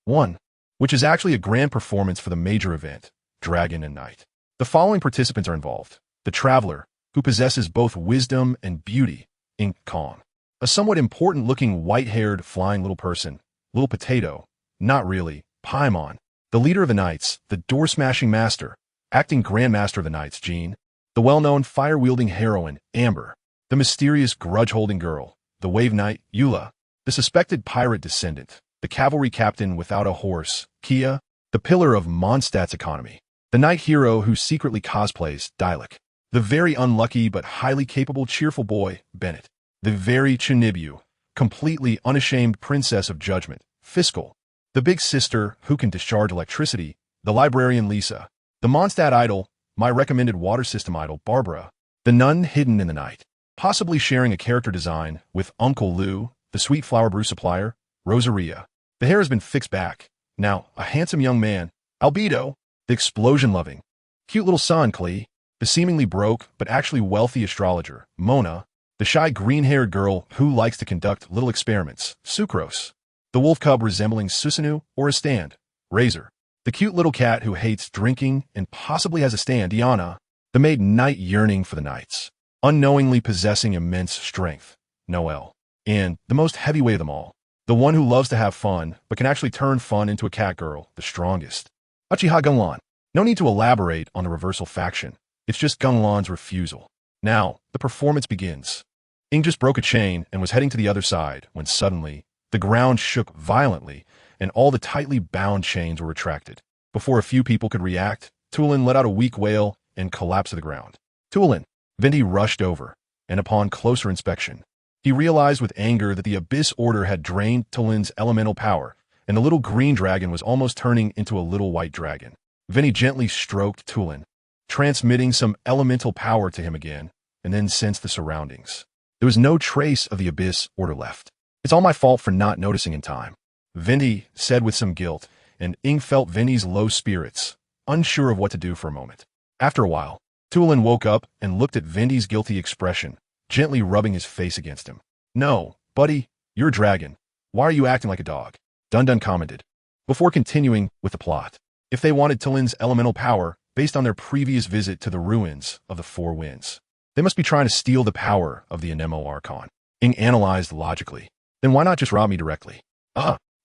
1, which is actually a grand performance for the major event, Dragon and Knight. The following participants are involved. The Traveler, who possesses both wisdom and beauty, Ing Kong. A somewhat important-looking white-haired flying little person, Little Potato, not really, Paimon. The leader of the Knights, the door-smashing master, acting Grandmaster of the Knights, Jean. The well-known fire-wielding heroine, Amber. The mysterious grudge-holding girl, the Wave Knight, Eula. The suspected pirate descendant, the cavalry captain without a horse, Kia. The pillar of Mondstadt's economy. The knight hero who secretly cosplays, Dialek. The very unlucky but highly capable cheerful boy, Bennett. The very Chinibu, completely unashamed princess of judgment, Fiscal. The big sister who can discharge electricity, the librarian Lisa. The Mondstadt idol, my recommended water system idol, Barbara. The nun hidden in the night, possibly sharing a character design with Uncle Lou, the sweet flower brew supplier, Rosaria. The hair has been fixed back. Now, a handsome young man, Albedo. The explosion-loving, cute little son, Klee. The seemingly broke but actually wealthy astrologer, Mona. The shy green-haired girl who likes to conduct little experiments, Sucrose. The wolf cub resembling Susanoo or a stand, Razor. The cute little cat who hates drinking and possibly has a stand, Diana, the maid knight yearning for the nights, unknowingly possessing immense strength, Noelle, and the most heavyweight of them all, the one who loves to have fun but can actually turn fun into a cat girl, the strongest. Uchiha Gunlan. No need to elaborate on the reversal faction. It's just Gunlan's refusal. Now, the performance begins. Ing just broke a chain and was heading to the other side when suddenly, the ground shook violently and all the tightly bound chains were retracted. Before a few people could react, Tulin let out a weak wail and collapsed to the ground. Tulin! Vindy rushed over, and upon closer inspection, he realized with anger that the Abyss Order had drained Tulin's elemental power, and the little green dragon was almost turning into a little white dragon. Vinny gently stroked Tulin, transmitting some elemental power to him again, and then sensed the surroundings. There was no trace of the Abyss Order left. It's all my fault for not noticing in time, Vindy said with some guilt, and Ing felt Vindy's low spirits, unsure of what to do for a moment. After a while, Tulin woke up and looked at Vindy's guilty expression, gently rubbing his face against him. No, buddy, you're a dragon. Why are you acting like a dog? Dun commented, before continuing with the plot. If they wanted Tulin's elemental power, based on their previous visit to the ruins of the Four Winds, they must be trying to steal the power of the Anemo Archon. Ing analyzed logically. Then why not just rob me directly?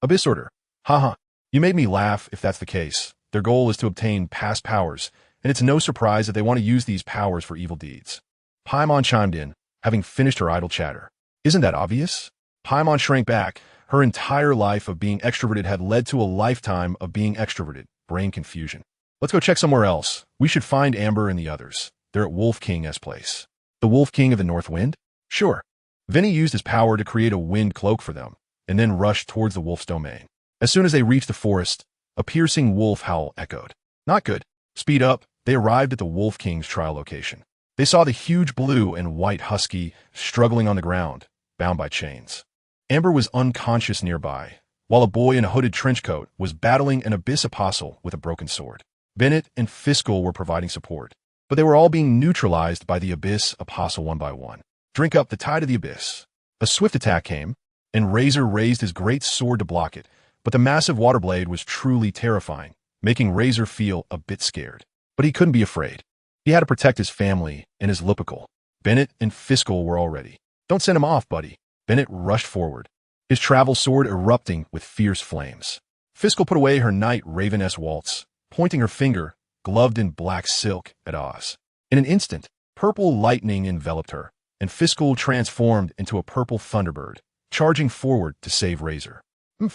Abyss Order. Haha. You made me laugh if that's the case. Their goal is to obtain past powers, and it's no surprise that they want to use these powers for evil deeds. Paimon chimed in, having finished her idle chatter. Isn't that obvious? Paimon shrank back. Her entire life of being extroverted had led to a lifetime of being extroverted. Brain confusion. Let's go check somewhere else. We should find Amber and the others. They're at Wolf King's place. The Wolf King of the North Wind? Sure. Vinny used his power to create a wind cloak for them, and then rushed towards the wolf's domain. As soon as they reached the forest, a piercing wolf howl echoed. Not good. Speed up. They arrived at the Wolf King's trial location. They saw the huge blue and white husky struggling on the ground, bound by chains. Amber was unconscious nearby, while a boy in a hooded trench coat was battling an Abyss Apostle with a broken sword. Bennett and Fiscal were providing support, but they were all being neutralized by the Abyss Apostle one by one. Drink up the tide of the Abyss. A swift attack came, and Razor raised his great sword to block it, but the massive water blade was truly terrifying, making Razor feel a bit scared. But he couldn't be afraid. He had to protect his family and his Lipical. Bennett and Fiscal were all ready. Don't send him off, buddy. Bennett rushed forward, his travel sword erupting with fierce flames. Fiscal put away her Knight Raveness Waltz, pointing her finger, gloved in black silk, at Oz. In an instant, purple lightning enveloped her, and Fiscal transformed into a purple thunderbird, charging forward to save Razor.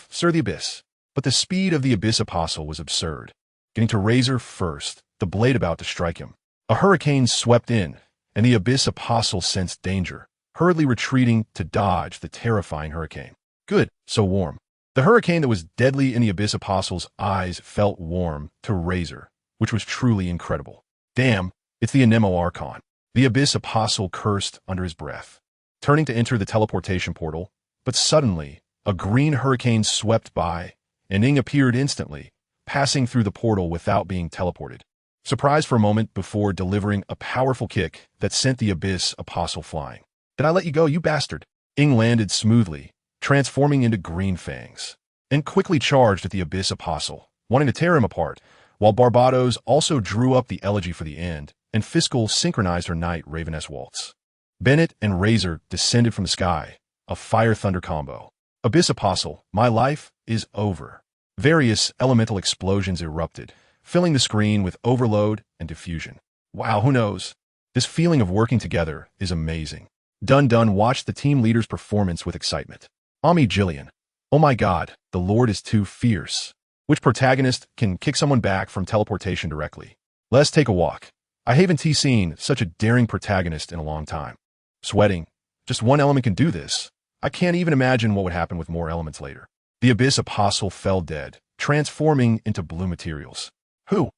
Sir the Abyss. But the speed of the Abyss Apostle was absurd. Getting to Razor first, the blade about to strike him. A hurricane swept in, and the Abyss Apostle sensed danger, hurriedly retreating to dodge the terrifying hurricane. Good, so warm. The hurricane that was deadly in the Abyss Apostle's eyes felt warm to Razor, which was truly incredible. Damn, it's the Anemo Archon. The Abyss Apostle cursed under his breath, turning to enter the teleportation portal, but suddenly, a green hurricane swept by, and Ing appeared instantly, passing through the portal without being teleported. Surprised for a moment before delivering a powerful kick that sent the Abyss Apostle flying. Did I let you go, you bastard? Ing landed smoothly, transforming into green fangs, and quickly charged at the Abyss Apostle, wanting to tear him apart, while Barbados also drew up the elegy for the end, and Fiscal synchronized her Knight Raveness Waltz. Bennett and Razor descended from the sky, a fire-thunder combo. Abyss Apostle, my life is over. Various elemental explosions erupted, filling the screen with overload and diffusion. Wow, who knows? This feeling of working together is amazing. Dun watched the team leader's performance with excitement. Ami Jillian. Oh my god, the Lord is too fierce. Which protagonist can kick someone back from teleportation directly? Let's take a walk. I haven't seen such a daring protagonist in a long time. Sweating. Just one element can do this. I can't even imagine what would happen with more elements later. The Abyss Apostle fell dead, transforming into blue materials. Who?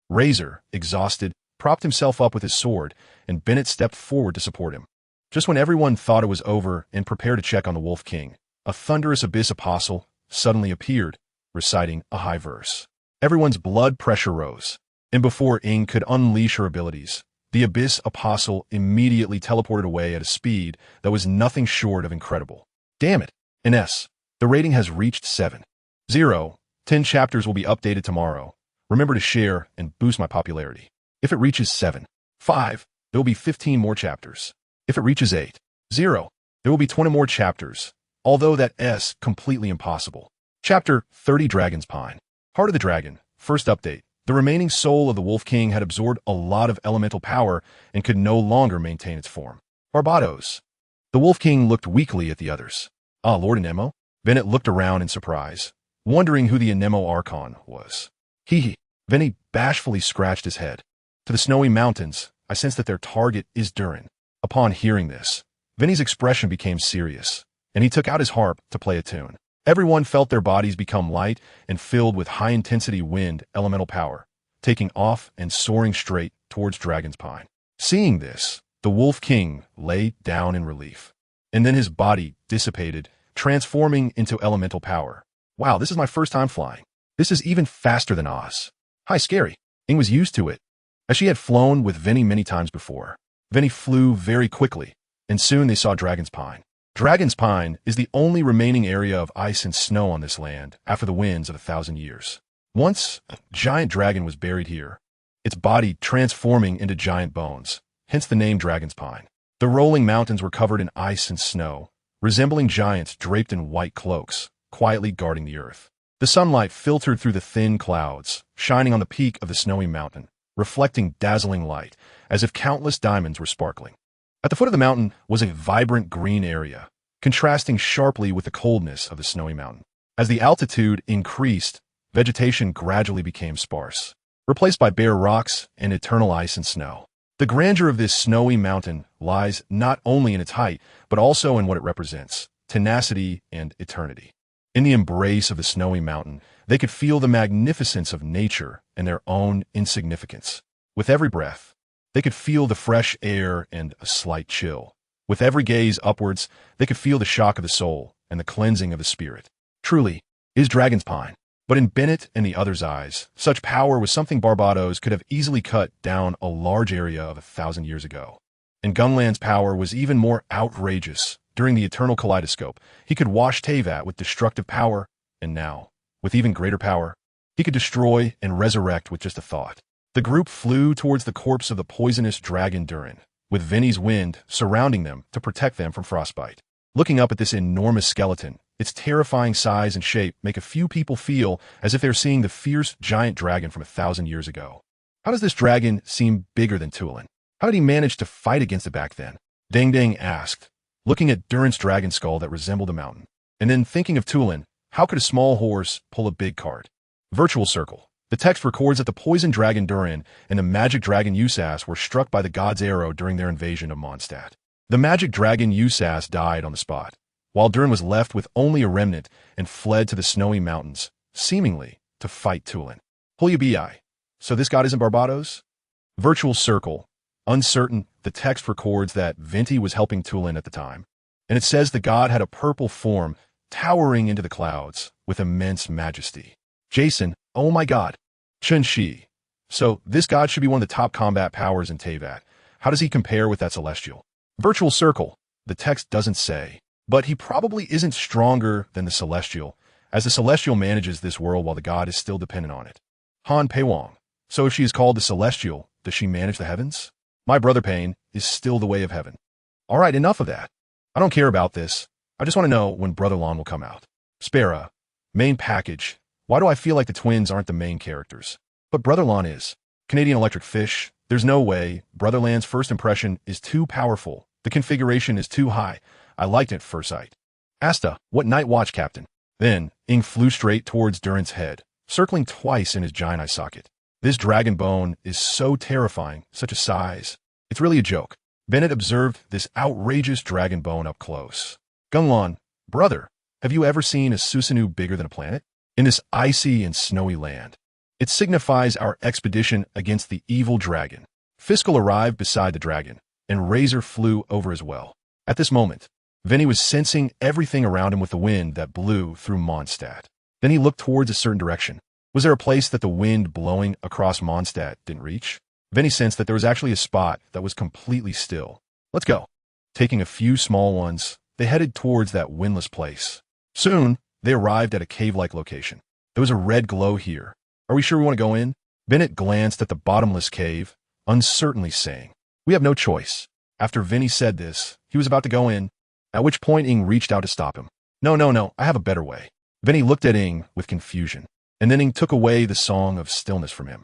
Razor, exhausted, propped himself up with his sword, and Bennett stepped forward to support him. Just when everyone thought it was over and prepared to check on the Wolf King, a thunderous Abyss Apostle suddenly appeared, reciting a high verse. Everyone's blood pressure rose, and before Ing could unleash her abilities, the Abyss Apostle immediately teleported away at a speed that was nothing short of incredible. Damn it, Ines, the rating has reached 7-0. 10 chapters will be updated tomorrow. Remember to share and boost my popularity. If it reaches 7, 5, there will be 15 more chapters. If it reaches 8, 0, there will be 20 more chapters, although that's completely impossible. Chapter 30 Dragon's Pine. Heart of the Dragon. First update. The remaining soul of the Wolf King had absorbed a lot of elemental power and could no longer maintain its form. Barbados. The Wolf King looked weakly at the others. Ah, Lord Anemo? Bennett looked around in surprise, wondering who the Anemo Archon was. Hee. Vinny bashfully scratched his head. To the snowy mountains, I sense that their target is Durin. Upon hearing this, Vinny's expression became serious, and he took out his harp to play a tune. Everyone felt their bodies become light and filled with high-intensity wind elemental power, taking off and soaring straight towards Dragon's Pine. Seeing this, the Wolf King lay down in relief, and then his body dissipated, transforming into elemental power. Wow, this is my first time flying. This is even faster than Oz. Hi, Scary. Ing was used to it, as she had flown with Vinny many times before. Vinny flew very quickly, and soon they saw Dragon's Pine. Dragon's Pine is the only remaining area of ice and snow on this land after the winds of 1,000 years. Once, a giant dragon was buried here, its body transforming into giant bones, hence the name Dragon's Pine. The rolling mountains were covered in ice and snow, resembling giants draped in white cloaks, quietly guarding the earth. The sunlight filtered through the thin clouds, shining on the peak of the snowy mountain, reflecting dazzling light, as if countless diamonds were sparkling. At the foot of the mountain was a vibrant green area, contrasting sharply with the coldness of the snowy mountain. As the altitude increased, vegetation gradually became sparse, replaced by bare rocks and eternal ice and snow. The grandeur of this snowy mountain lies not only in its height, but also in what it represents: tenacity and eternity. In the embrace of the snowy mountain, they could feel the magnificence of nature and their own insignificance. With every breath, they could feel the fresh air and a slight chill. With every gaze upwards, they could feel the shock of the soul and the cleansing of the spirit. Truly, is Dragon's Pine. But in Bennett and the others' eyes, such power was something Barbados could have easily cut down a large area of 1,000 years ago. And Gunland's power was even more outrageous. During the Eternal Kaleidoscope, he could wash Teyvat with destructive power, and now, with even greater power, he could destroy and resurrect with just a thought. The group flew towards the corpse of the poisonous dragon Durin, with Vinny's wind surrounding them to protect them from frostbite. Looking up at this enormous skeleton, its terrifying size and shape make a few people feel as if they're seeing the fierce giant dragon from 1,000 years ago. How does this dragon seem bigger than Tulin? How did he manage to fight against it back then? Deng asked, looking at Durin's dragon skull that resembled a mountain. And then thinking of Tulin, how could a small horse pull a big cart? Virtual Circle. The text records that the poison dragon Durin and the magic dragon Usas were struck by the god's arrow during their invasion of Mondstadt. The magic dragon Usas died on the spot, while Durin was left with only a remnant and fled to the snowy mountains, seemingly to fight Tulin. Liyue. So this god isn't Barbados? Virtual Circle. Uncertain, the text records that Venti was helping Tulin at the time, and it says the god had a purple form towering into the clouds with immense majesty. Jason, oh my god. Chun-Shi. So this god should be one of the top combat powers in Teyvat. How does he compare with that celestial? Virtual Circle. The text doesn't say, but he probably isn't stronger than the celestial, as the celestial manages this world while the god is still dependent on it. Han Peiwang. So if she is called the celestial, does she manage the heavens? My brother Pain is still the way of heaven. All right, enough of that. I don't care about this. I just want to know when Brother Lon will come out. Spera. Main package. Why do I feel like the twins aren't the main characters? But Brother Lon is. Canadian Electric Fish. There's no way. Brotherland's first impression is too powerful. The configuration is too high. I liked it at first sight. Asta, what night watch captain? Then, Ing flew straight towards Durin's head, circling twice in his giant eye socket. This dragon bone is so terrifying, such a size. It's really a joke. Bennett observed this outrageous dragon bone up close. Gunlon, brother, have you ever seen a Susanoo bigger than a planet? In this icy and snowy land, it signifies our expedition against the evil dragon. Fiscal arrived beside the dragon, and Razor flew over as well. At this moment, Vinny was sensing everything around him with the wind that blew through Mondstadt. Then he looked towards a certain direction. Was there a place that the wind blowing across Mondstadt didn't reach? Vinny sensed that there was actually a spot that was completely still. Let's go. Taking a few small ones, they headed towards that windless place. Soon, they arrived at a cave-like location. There was a red glow here. Are we sure we want to go in? Bennett glanced at the bottomless cave, uncertainly saying, "We have no choice." After Vinny said this, he was about to go in, at which point Ing reached out to stop him. No, I have a better way." Vinny looked at Ing with confusion, and then Ing took away the song of stillness from him.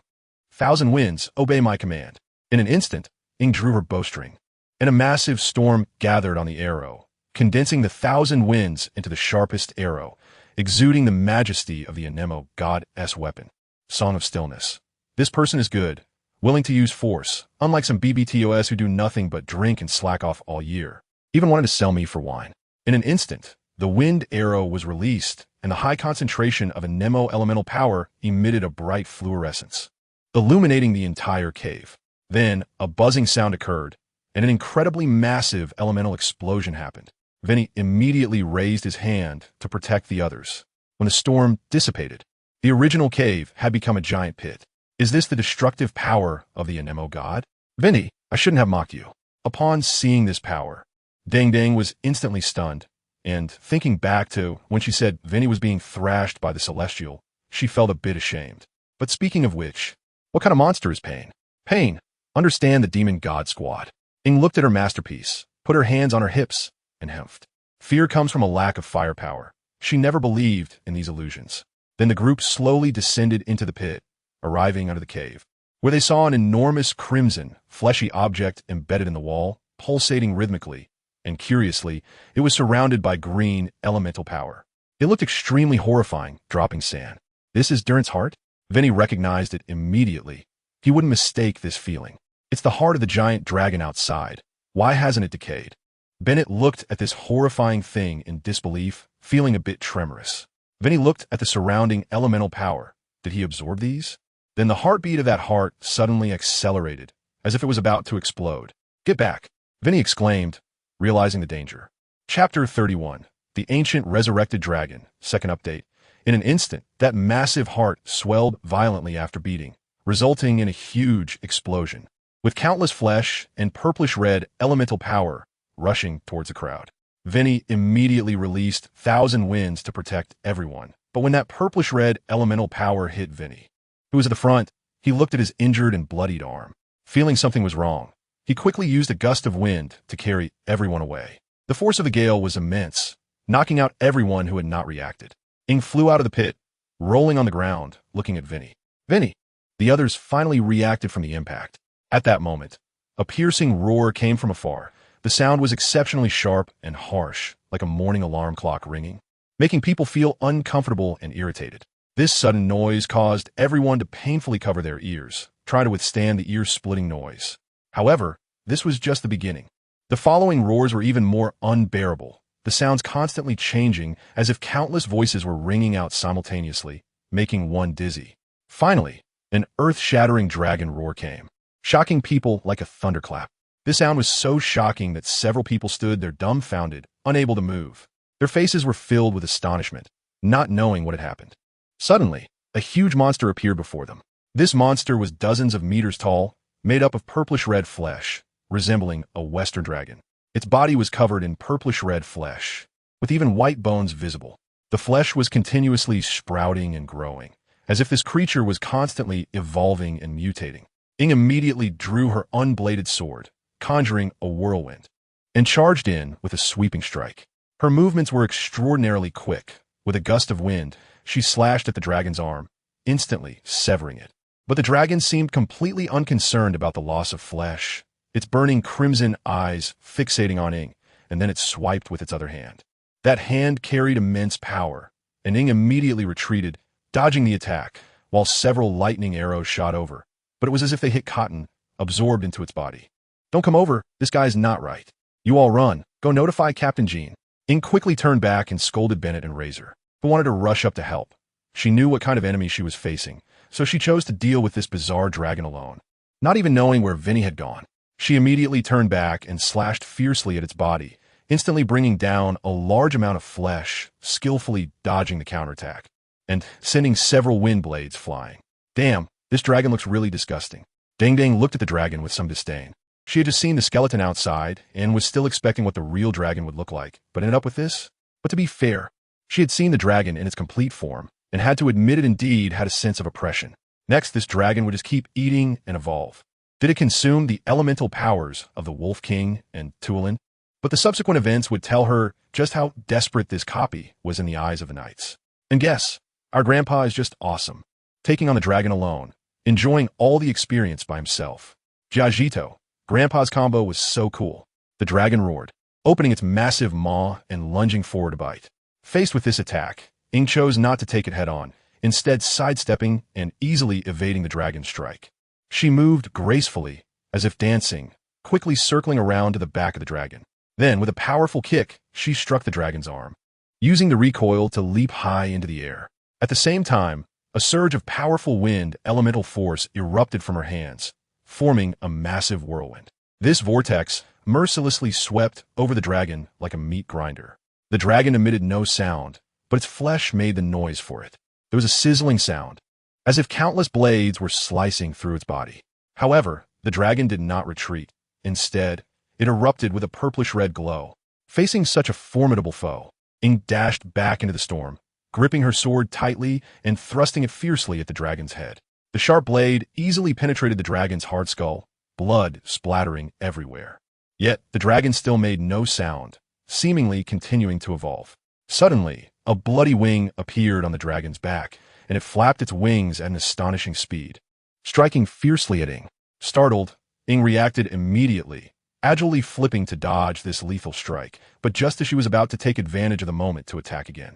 "Thousand winds, obey my command." In an instant, Ing drew her bowstring, and a massive storm gathered on the arrow, condensing the 1,000 winds into the sharpest arrow, exuding the majesty of the Anemo god-s weapon. Song of Stillness. This person is good, willing to use force, unlike some BBTOS who do nothing but drink and slack off all year. Even wanted to sell me for wine. In an instant, the wind arrow was released, and the high concentration of Anemo elemental power emitted a bright fluorescence, illuminating the entire cave. Then, a buzzing sound occurred, and an incredibly massive elemental explosion happened. Vinny immediately raised his hand to protect the others. When the storm dissipated, the original cave had become a giant pit. Is this the destructive power of the Anemo god? Vinny, I shouldn't have mocked you. Upon seeing this power, Deng was instantly stunned, and thinking back to when she said Vinny was being thrashed by the Celestial, she felt a bit ashamed. But speaking of which, what kind of monster is Pain? Pain, understand the demon god squad. Ing looked at her masterpiece, put her hands on her hips, and hemphed. Fear comes from a lack of firepower. She never believed in these illusions. Then the group slowly descended into the pit, arriving under the cave, where they saw an enormous crimson, fleshy object embedded in the wall, pulsating rhythmically, and curiously, it was surrounded by green elemental power. It looked extremely horrifying, dropping sand. This is Durant's heart? Vinny recognized it immediately. He wouldn't mistake this feeling. It's the heart of the giant dragon outside. Why hasn't it decayed? Bennett looked at this horrifying thing in disbelief, feeling a bit tremorous. Vinny looked at the surrounding elemental power. Did he absorb these? Then the heartbeat of that heart suddenly accelerated, as if it was about to explode. "Get back!" Vinny exclaimed, realizing the danger. Chapter 31. The Ancient Resurrected Dragon. Second update. In an instant, that massive heart swelled violently after beating, resulting in a huge explosion, with countless flesh and purplish-red elemental power rushing towards the crowd. Vinny immediately released 1,000 winds to protect everyone. But when that purplish-red elemental power hit Vinny, who was at the front, he looked at his injured and bloodied arm. Feeling something was wrong, he quickly used a gust of wind to carry everyone away. The force of the gale was immense, knocking out everyone who had not reacted. Ing flew out of the pit, rolling on the ground, looking at Vinny. "Vinny!" The others finally reacted from the impact. At that moment, a piercing roar came from afar. The sound was exceptionally sharp and harsh, like a morning alarm clock ringing, making people feel uncomfortable and irritated. This sudden noise caused everyone to painfully cover their ears, trying to withstand the ear-splitting noise. However, this was just the beginning. The following roars were even more unbearable, the sounds constantly changing as if countless voices were ringing out simultaneously, making one dizzy. Finally, an earth-shattering dragon roar came, shocking people like a thunderclap. This sound was so shocking that several people stood there dumbfounded, unable to move. Their faces were filled with astonishment, not knowing what had happened. Suddenly, a huge monster appeared before them. This monster was dozens of meters tall, made up of purplish-red flesh, resembling a western dragon. Its body was covered in purplish-red flesh, with even white bones visible. The flesh was continuously sprouting and growing, as if this creature was constantly evolving and mutating. Ing immediately drew her unbladed sword, conjuring a whirlwind, and charged in with a sweeping strike. Her movements were extraordinarily quick. With a gust of wind, she slashed at the dragon's arm, instantly severing it. But the dragon seemed completely unconcerned about the loss of flesh, its burning crimson eyes fixating on Ing, and then it swiped with its other hand. That hand carried immense power, and Ing immediately retreated, dodging the attack, while several lightning arrows shot over. But it was as if they hit cotton, absorbed into its body. "Don't come over, this guy's not right. You all run, go notify Captain Jean." Ing quickly turned back and scolded Bennett and Razor, who wanted to rush up to help. She knew what kind of enemy she was facing, so she chose to deal with this bizarre dragon alone. Not even knowing where Vinny had gone, she immediately turned back and slashed fiercely at its body, instantly bringing down a large amount of flesh, skillfully dodging the counterattack, and sending several wind blades flying. "Damn, this dragon looks really disgusting." Deng looked at the dragon with some disdain. She had just seen the skeleton outside and was still expecting what the real dragon would look like, but ended up with this? But to be fair, she had seen the dragon in its complete form, and had to admit it indeed had a sense of oppression. Next, this dragon would just keep eating and evolve. Did it consume the elemental powers of the Wolf King and Tuolin? But the subsequent events would tell her just how desperate this copy was in the eyes of the knights. And guess, our grandpa is just awesome, taking on the dragon alone, enjoying all the experience by himself. Jiajito, grandpa's combo was so cool. The dragon roared, opening its massive maw and lunging forward to bite. Faced with this attack, Ing chose not to take it head-on, instead sidestepping and easily evading the dragon's strike. She moved gracefully, as if dancing, quickly circling around to the back of the dragon. Then, with a powerful kick, she struck the dragon's arm, using the recoil to leap high into the air. At the same time, a surge of powerful wind elemental force erupted from her hands, forming a massive whirlwind. This vortex mercilessly swept over the dragon like a meat grinder. The dragon emitted no sound, but its flesh made the noise for it. There was a sizzling sound, as if countless blades were slicing through its body. However, the dragon did not retreat. Instead, it erupted with a purplish-red glow. Facing such a formidable foe, Ing dashed back into the storm, gripping her sword tightly and thrusting it fiercely at the dragon's head. The sharp blade easily penetrated the dragon's hard skull, blood splattering everywhere. Yet, the dragon still made no sound, seemingly continuing to evolve. Suddenly, a bloody wing appeared on the dragon's back, and it flapped its wings at an astonishing speed, striking fiercely at Ing. Startled, Ing reacted immediately, agilely flipping to dodge this lethal strike, but just as she was about to take advantage of the moment to attack again.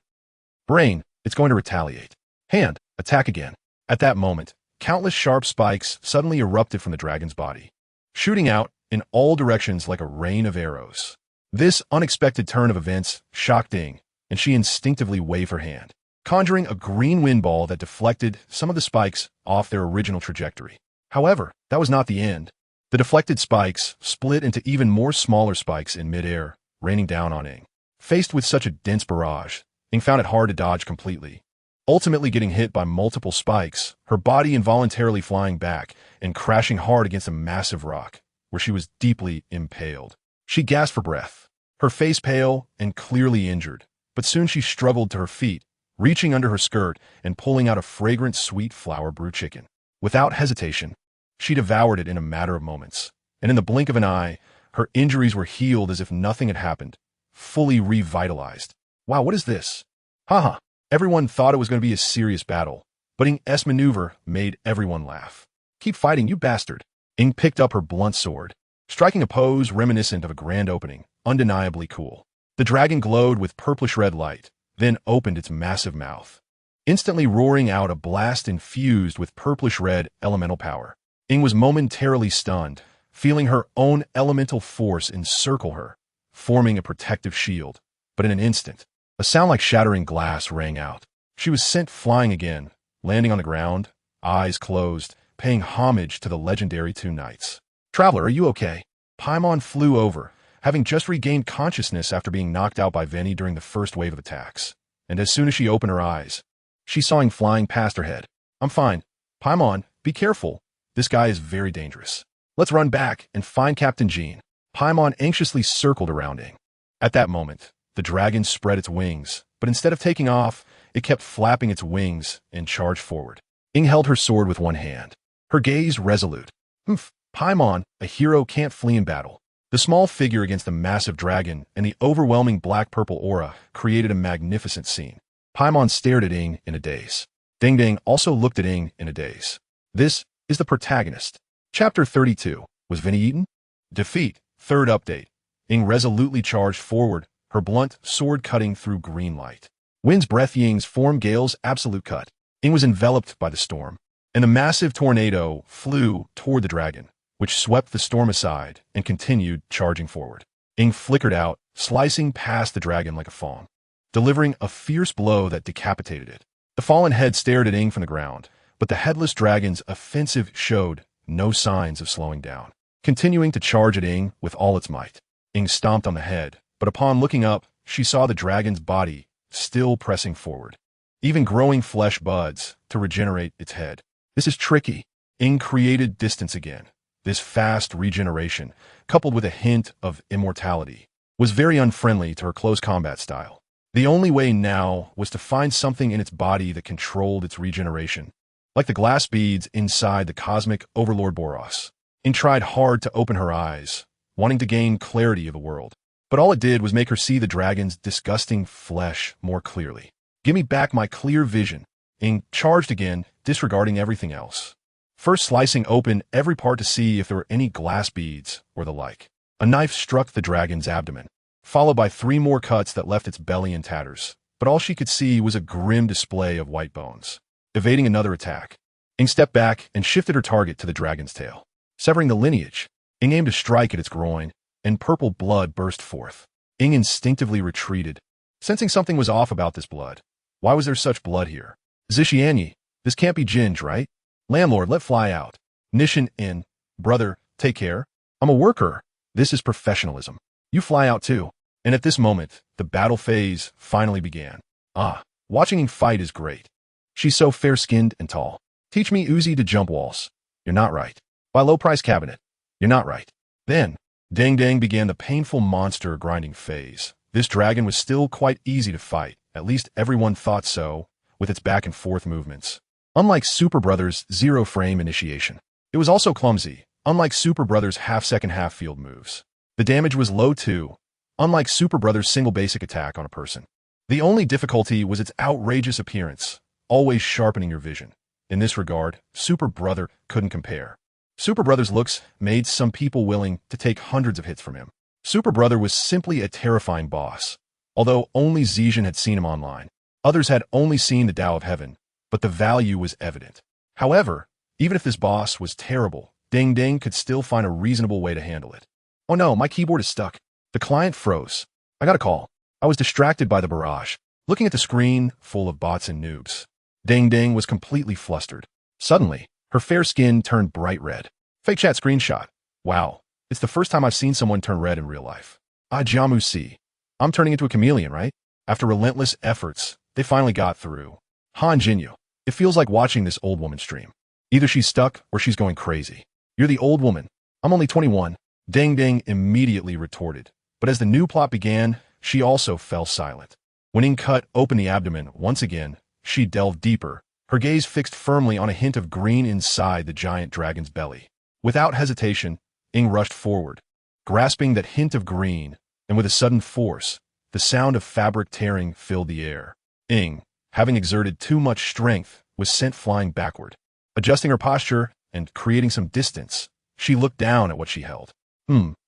Brain, it's going to retaliate. Hand, attack again. At that moment, countless sharp spikes suddenly erupted from the dragon's body, shooting out in all directions like a rain of arrows. This unexpected turn of events shocked Ing, and she instinctively waved her hand, conjuring a green wind ball that deflected some of the spikes off their original trajectory. However, that was not the end. The deflected spikes split into even more smaller spikes in midair, raining down on Ing. Faced with such a dense barrage, Ing found it hard to dodge completely, ultimately getting hit by multiple spikes, her body involuntarily flying back and crashing hard against a massive rock, where she was deeply impaled. She gasped for breath, her face pale and clearly injured, but soon she struggled to her feet, reaching under her skirt and pulling out a fragrant sweet flour brew chicken. Without hesitation, she devoured it in a matter of moments, and in the blink of an eye, her injuries were healed as if nothing had happened, fully revitalized. Wow, what is this? Haha, everyone thought it was going to be a serious battle, but Ing's maneuver made everyone laugh. Keep fighting, you bastard. Ing picked up her blunt sword, striking a pose reminiscent of a grand opening, undeniably cool. The dragon glowed with purplish-red light, then opened its massive mouth, instantly roaring out a blast infused with purplish-red elemental power. Ing was momentarily stunned, feeling her own elemental force encircle her, forming a protective shield. But in an instant, a sound like shattering glass rang out. She was sent flying again, landing on the ground, eyes closed, paying homage to the legendary two knights. Traveler, are you okay? Paimon flew over, having just regained consciousness after being knocked out by Veni during the first wave of attacks. And as soon as she opened her eyes, she saw Ing flying past her head. I'm fine. Paimon, be careful. This guy is very dangerous. Let's run back and find Captain Jean. Paimon anxiously circled around Ing. At that moment, the dragon spread its wings, but instead of taking off, it kept flapping its wings and charged forward. Ing held her sword with one hand, her gaze resolute. Paimon, a hero can't flee in battle. The small figure against the massive dragon and the overwhelming black-purple aura created a magnificent scene. Paimon stared at Ing in a daze. Ding Ding also looked at Ing in a daze. This is the protagonist. Chapter 32. Was Vinny eaten? Defeat. Third update. Ing resolutely charged forward, her blunt sword cutting through green light. Wind's breath Ying's form Gale's absolute cut. Ing was enveloped by the storm, and the massive tornado flew toward the dragon, which swept the storm aside and continued charging forward. Ing flickered out, slicing past the dragon like a fawn, delivering a fierce blow that decapitated it. The fallen head stared at Ing from the ground, but the headless dragon's offensive showed no signs of slowing down, continuing to charge at Ing with all its might. Ing stomped on the head, but upon looking up, she saw the dragon's body still pressing forward, even growing flesh buds to regenerate its head. This is tricky. Ing created distance again. This fast regeneration, coupled with a hint of immortality, was very unfriendly to her close combat style. The only way now was to find something in its body that controlled its regeneration, like the glass beads inside the cosmic overlord Boros. Ing tried hard to open her eyes, wanting to gain clarity of the world. But all it did was make her see the dragon's disgusting flesh more clearly. Give me back my clear vision. Ing charged again, disregarding everything else. First slicing open every part to see if there were any glass beads or the like. A knife struck the dragon's abdomen, followed by 3 more cuts that left its belly in tatters. But all she could see was a grim display of white bones. Evading another attack, Ing stepped back and shifted her target to the dragon's tail. Severing the lineage, Ing aimed to strike at its groin, and purple blood burst forth. Ing instinctively retreated, sensing something was off about this blood. Why was there such blood here? Zishianyi, this can't be Ginge, right? Landlord, let fly out. Nishin in. Brother, take care. I'm a worker. This is professionalism. You fly out too. And at this moment, the battle phase finally began. Watching Ing fight is great. She's so fair-skinned and tall. Teach me Uzi to jump walls. You're not right. Buy low-price cabinet. You're not right. Then, Dang began the painful monster grinding phase. This dragon was still quite easy to fight. At least everyone thought so, with its back and forth movements. Unlike Super Brother's zero-frame initiation, it was also clumsy, unlike Super Brother's half-second half-field moves. The damage was low too, unlike Super Brother's single basic attack on a person. The only difficulty was its outrageous appearance, always sharpening your vision. In this regard, Super Brother couldn't compare. Super Brother's looks made some people willing to take hundreds of hits from him. Super Brother was simply a terrifying boss. Although only Zizhen had seen him online, others had only seen the Tao of Heaven, but the value was evident. However, even if this boss was terrible, Dang could still find a reasonable way to handle it. Oh no, my keyboard is stuck. The client froze. I got a call. I was distracted by the barrage, looking at the screen full of bots and noobs. Dang was completely flustered. Suddenly, her fair skin turned bright red. Fake chat screenshot. Wow, it's the first time I've seen someone turn red in real life. Jamu si. I'm turning into a chameleon, right? After relentless efforts, they finally got through. Han Jinyu. It feels like watching this old woman stream. Either she's stuck or she's going crazy. You're the old woman. I'm only 21. Dang immediately retorted. But as the new plot began, she also fell silent. When Ing cut open the abdomen once again, she delved deeper, her gaze fixed firmly on a hint of green inside the giant dragon's belly. Without hesitation, Ing rushed forward, grasping that hint of green, and with a sudden force, the sound of fabric tearing filled the air. Ing, having exerted too much strength, was sent flying backward. Adjusting her posture and creating some distance, she looked down at what she held.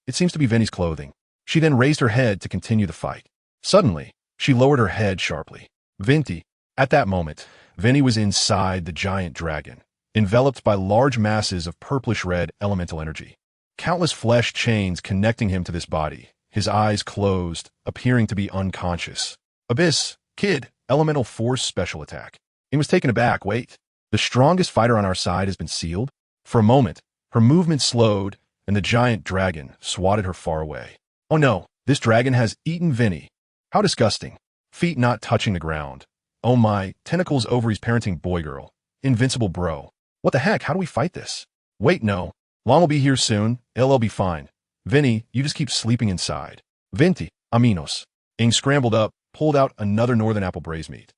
It seems to be Veni's clothing. She then raised her head to continue the fight. Suddenly, she lowered her head sharply. Venti. At that moment, Veni was inside the giant dragon, enveloped by large masses of purplish-red elemental energy. Countless flesh chains connecting him to this body, his eyes closed, appearing to be unconscious. Abyss, Kid, elemental force special attack. Ing was taken aback. Wait, the strongest fighter on our side has been sealed? For a moment, her movement slowed, and the giant dragon swatted her far away. Oh no, this dragon has eaten Veni. How disgusting. Feet not touching the ground. Oh my, tentacles ovaries parenting boy-girl. Invincible bro. What the heck, how do we fight this? Wait, no. Long will be here soon, it'll be fine. Veni, you just keep sleeping inside. Venti, aminos. Ing scrambled up, pulled out another northern apple braised meat.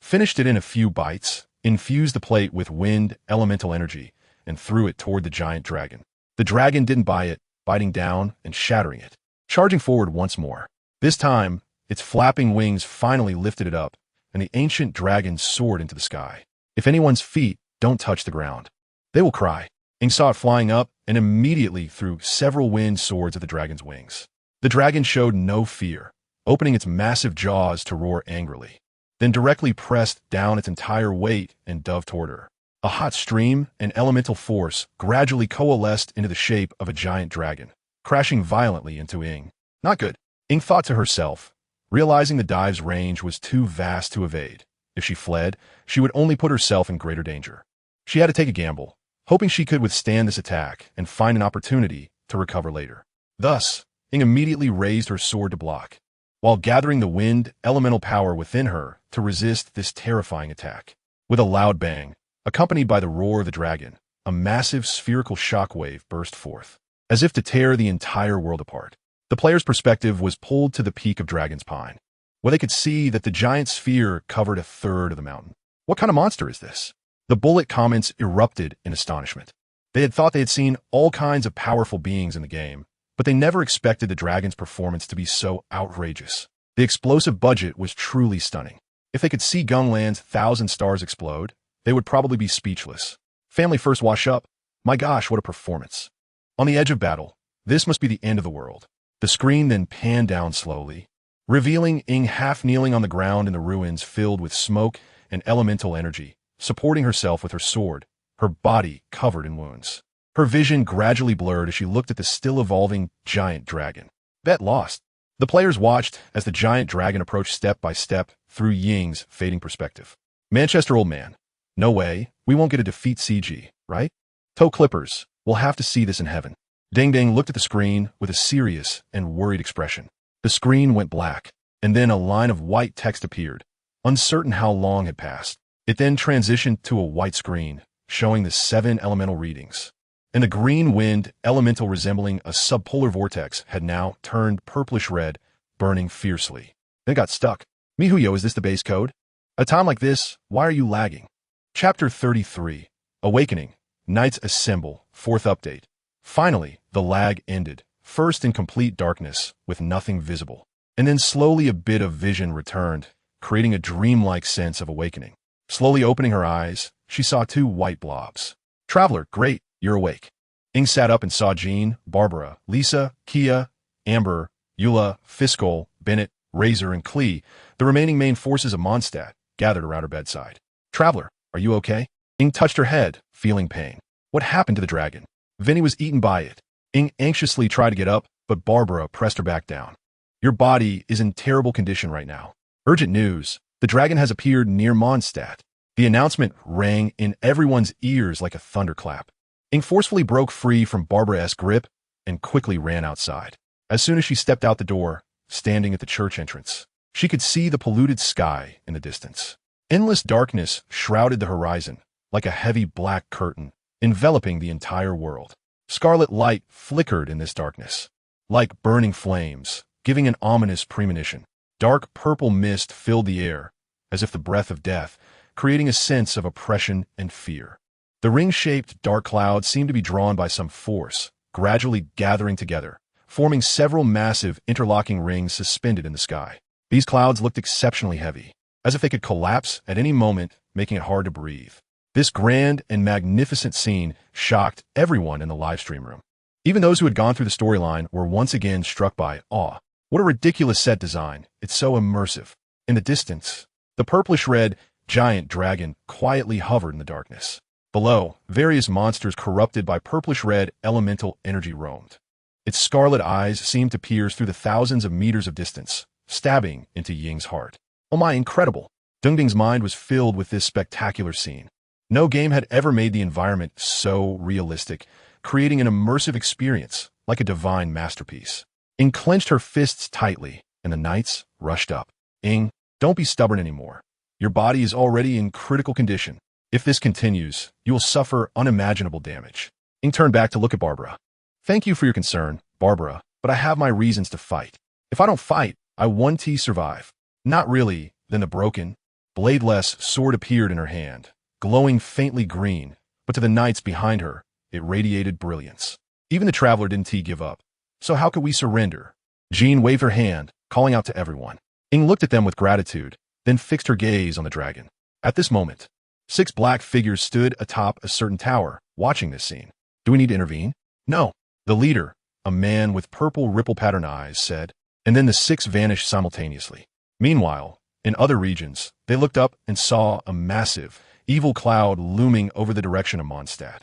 Finished it in a few bites, infused the plate with wind, elemental energy, and threw it toward the giant dragon. The dragon didn't buy it, biting down and shattering it. Charging forward once more. This time, its flapping wings finally lifted it up, and the ancient dragon soared into the sky. If anyone's feet don't touch the ground, they will cry. Ing saw it flying up and immediately threw several wind swords at the dragon's wings. The dragon showed no fear, opening its massive jaws to roar angrily, then directly pressed down its entire weight and dove toward her. A hot stream and elemental force gradually coalesced into the shape of a giant dragon, crashing violently into Ing. Not good, Ing thought to herself, realizing the dive's range was too vast to evade. If she fled, she would only put herself in greater danger. She had to take a gamble, hoping she could withstand this attack and find an opportunity to recover later. Thus, Ing immediately raised her sword to block, while gathering the wind elemental power within her to resist this terrifying attack. With a loud bang, accompanied by the roar of the dragon, a massive spherical shockwave burst forth, as if to tear the entire world apart. The player's perspective was pulled to the peak of Dragon's Pine. where they could see that the giant sphere covered a third of the mountain. What kind of monster is this? The bullet comments erupted in astonishment. They had thought they had seen all kinds of powerful beings in the game, but they never expected the dragon's performance to be so outrageous. The explosive budget was truly stunning. If they could see Gungland's 1,000 stars explode, they would probably be speechless. Family first wash up. My gosh, what a performance. On the edge of battle, this must be the end of the world. The screen then panned down slowly, revealing Ing half kneeling on the ground in the ruins filled with smoke and elemental energy, supporting herself with her sword, her body covered in wounds. Her vision gradually blurred as she looked at the still-evolving giant dragon. Bet lost. The players watched as the giant dragon approached step by step through Ying's fading perspective. Manchester old man. No way, we won't get a defeat CG, right? Toe clippers, we'll have to see this in heaven. Ding Ding looked at the screen with a serious and worried expression. The screen went black, and then a line of white text appeared, uncertain how long had passed. It then transitioned to a white screen, showing the 7 elemental readings. And the green wind elemental resembling a subpolar vortex had now turned purplish red, burning fiercely. Then it got stuck. Mihuyo, is this the base code? At a time like this, why are you lagging? Chapter 33. Awakening. Knights Assemble. 4th update. Finally, the lag ended, first in complete darkness, with nothing visible. And then slowly a bit of vision returned, creating a dreamlike sense of awakening. Slowly opening her eyes, she saw 2 white blobs. Traveler, great, you're awake. Ing sat up and saw Jean, Barbara, Lisa, Kia, Amber, Eula, Fiskol, Bennett, Razor, and Klee, the remaining main forces of Mondstadt, gathered around her bedside. Traveler, are you okay? Ing touched her head, feeling pain. What happened to the dragon? Vinny was eaten by it. Ing anxiously tried to get up, but Barbara pressed her back down. Your body is in terrible condition right now. Urgent news. The dragon has appeared near Mondstadt. The announcement rang in everyone's ears like a thunderclap. Ing forcefully broke free from Barbara's grip and quickly ran outside. As soon as she stepped out the door, standing at the church entrance, she could see the polluted sky in the distance. Endless darkness shrouded the horizon, like a heavy black curtain, enveloping the entire world. Scarlet light flickered in this darkness, like burning flames, giving an ominous premonition. Dark purple mist filled the air, as if the breath of death, creating a sense of oppression and fear. The ring-shaped dark clouds seemed to be drawn by some force, gradually gathering together, forming several massive interlocking rings suspended in the sky. These clouds looked exceptionally heavy, as if they could collapse at any moment, making it hard to breathe. This grand and magnificent scene shocked everyone in the livestream room. Even those who had gone through the storyline were once again struck by awe. What a ridiculous set design. It's so immersive. In the distance, the purplish-red giant dragon quietly hovered in the darkness. Below, various monsters corrupted by purplish-red elemental energy roamed. Its scarlet eyes seemed to pierce through the thousands of meters of distance, stabbing into Ying's heart. Oh my, incredible! Dingding's mind was filled with this spectacular scene. No game had ever made the environment so realistic, creating an immersive experience, like a divine masterpiece. Ing clenched her fists tightly, and the knights rushed up. Ing, don't be stubborn anymore. Your body is already in critical condition. If this continues, you will suffer unimaginable damage. Ing turned back to look at Barbara. Thank you for your concern, Barbara, but I have my reasons to fight. If I don't fight, I won't survive. Not really. Then the broken, bladeless sword appeared in her hand, glowing faintly green, but to the knights behind her, it radiated brilliance. Even the traveler didn't give up. So how could we surrender? Jean waved her hand, calling out to everyone. Ing looked at them with gratitude, then fixed her gaze on the dragon. At this moment, 6 black figures stood atop a certain tower, watching this scene. Do we need to intervene? No. The leader, a man with purple ripple pattern eyes, said, and then the 6 vanished simultaneously. Meanwhile, in other regions, they looked up and saw a massive, evil cloud looming over the direction of Mondstadt.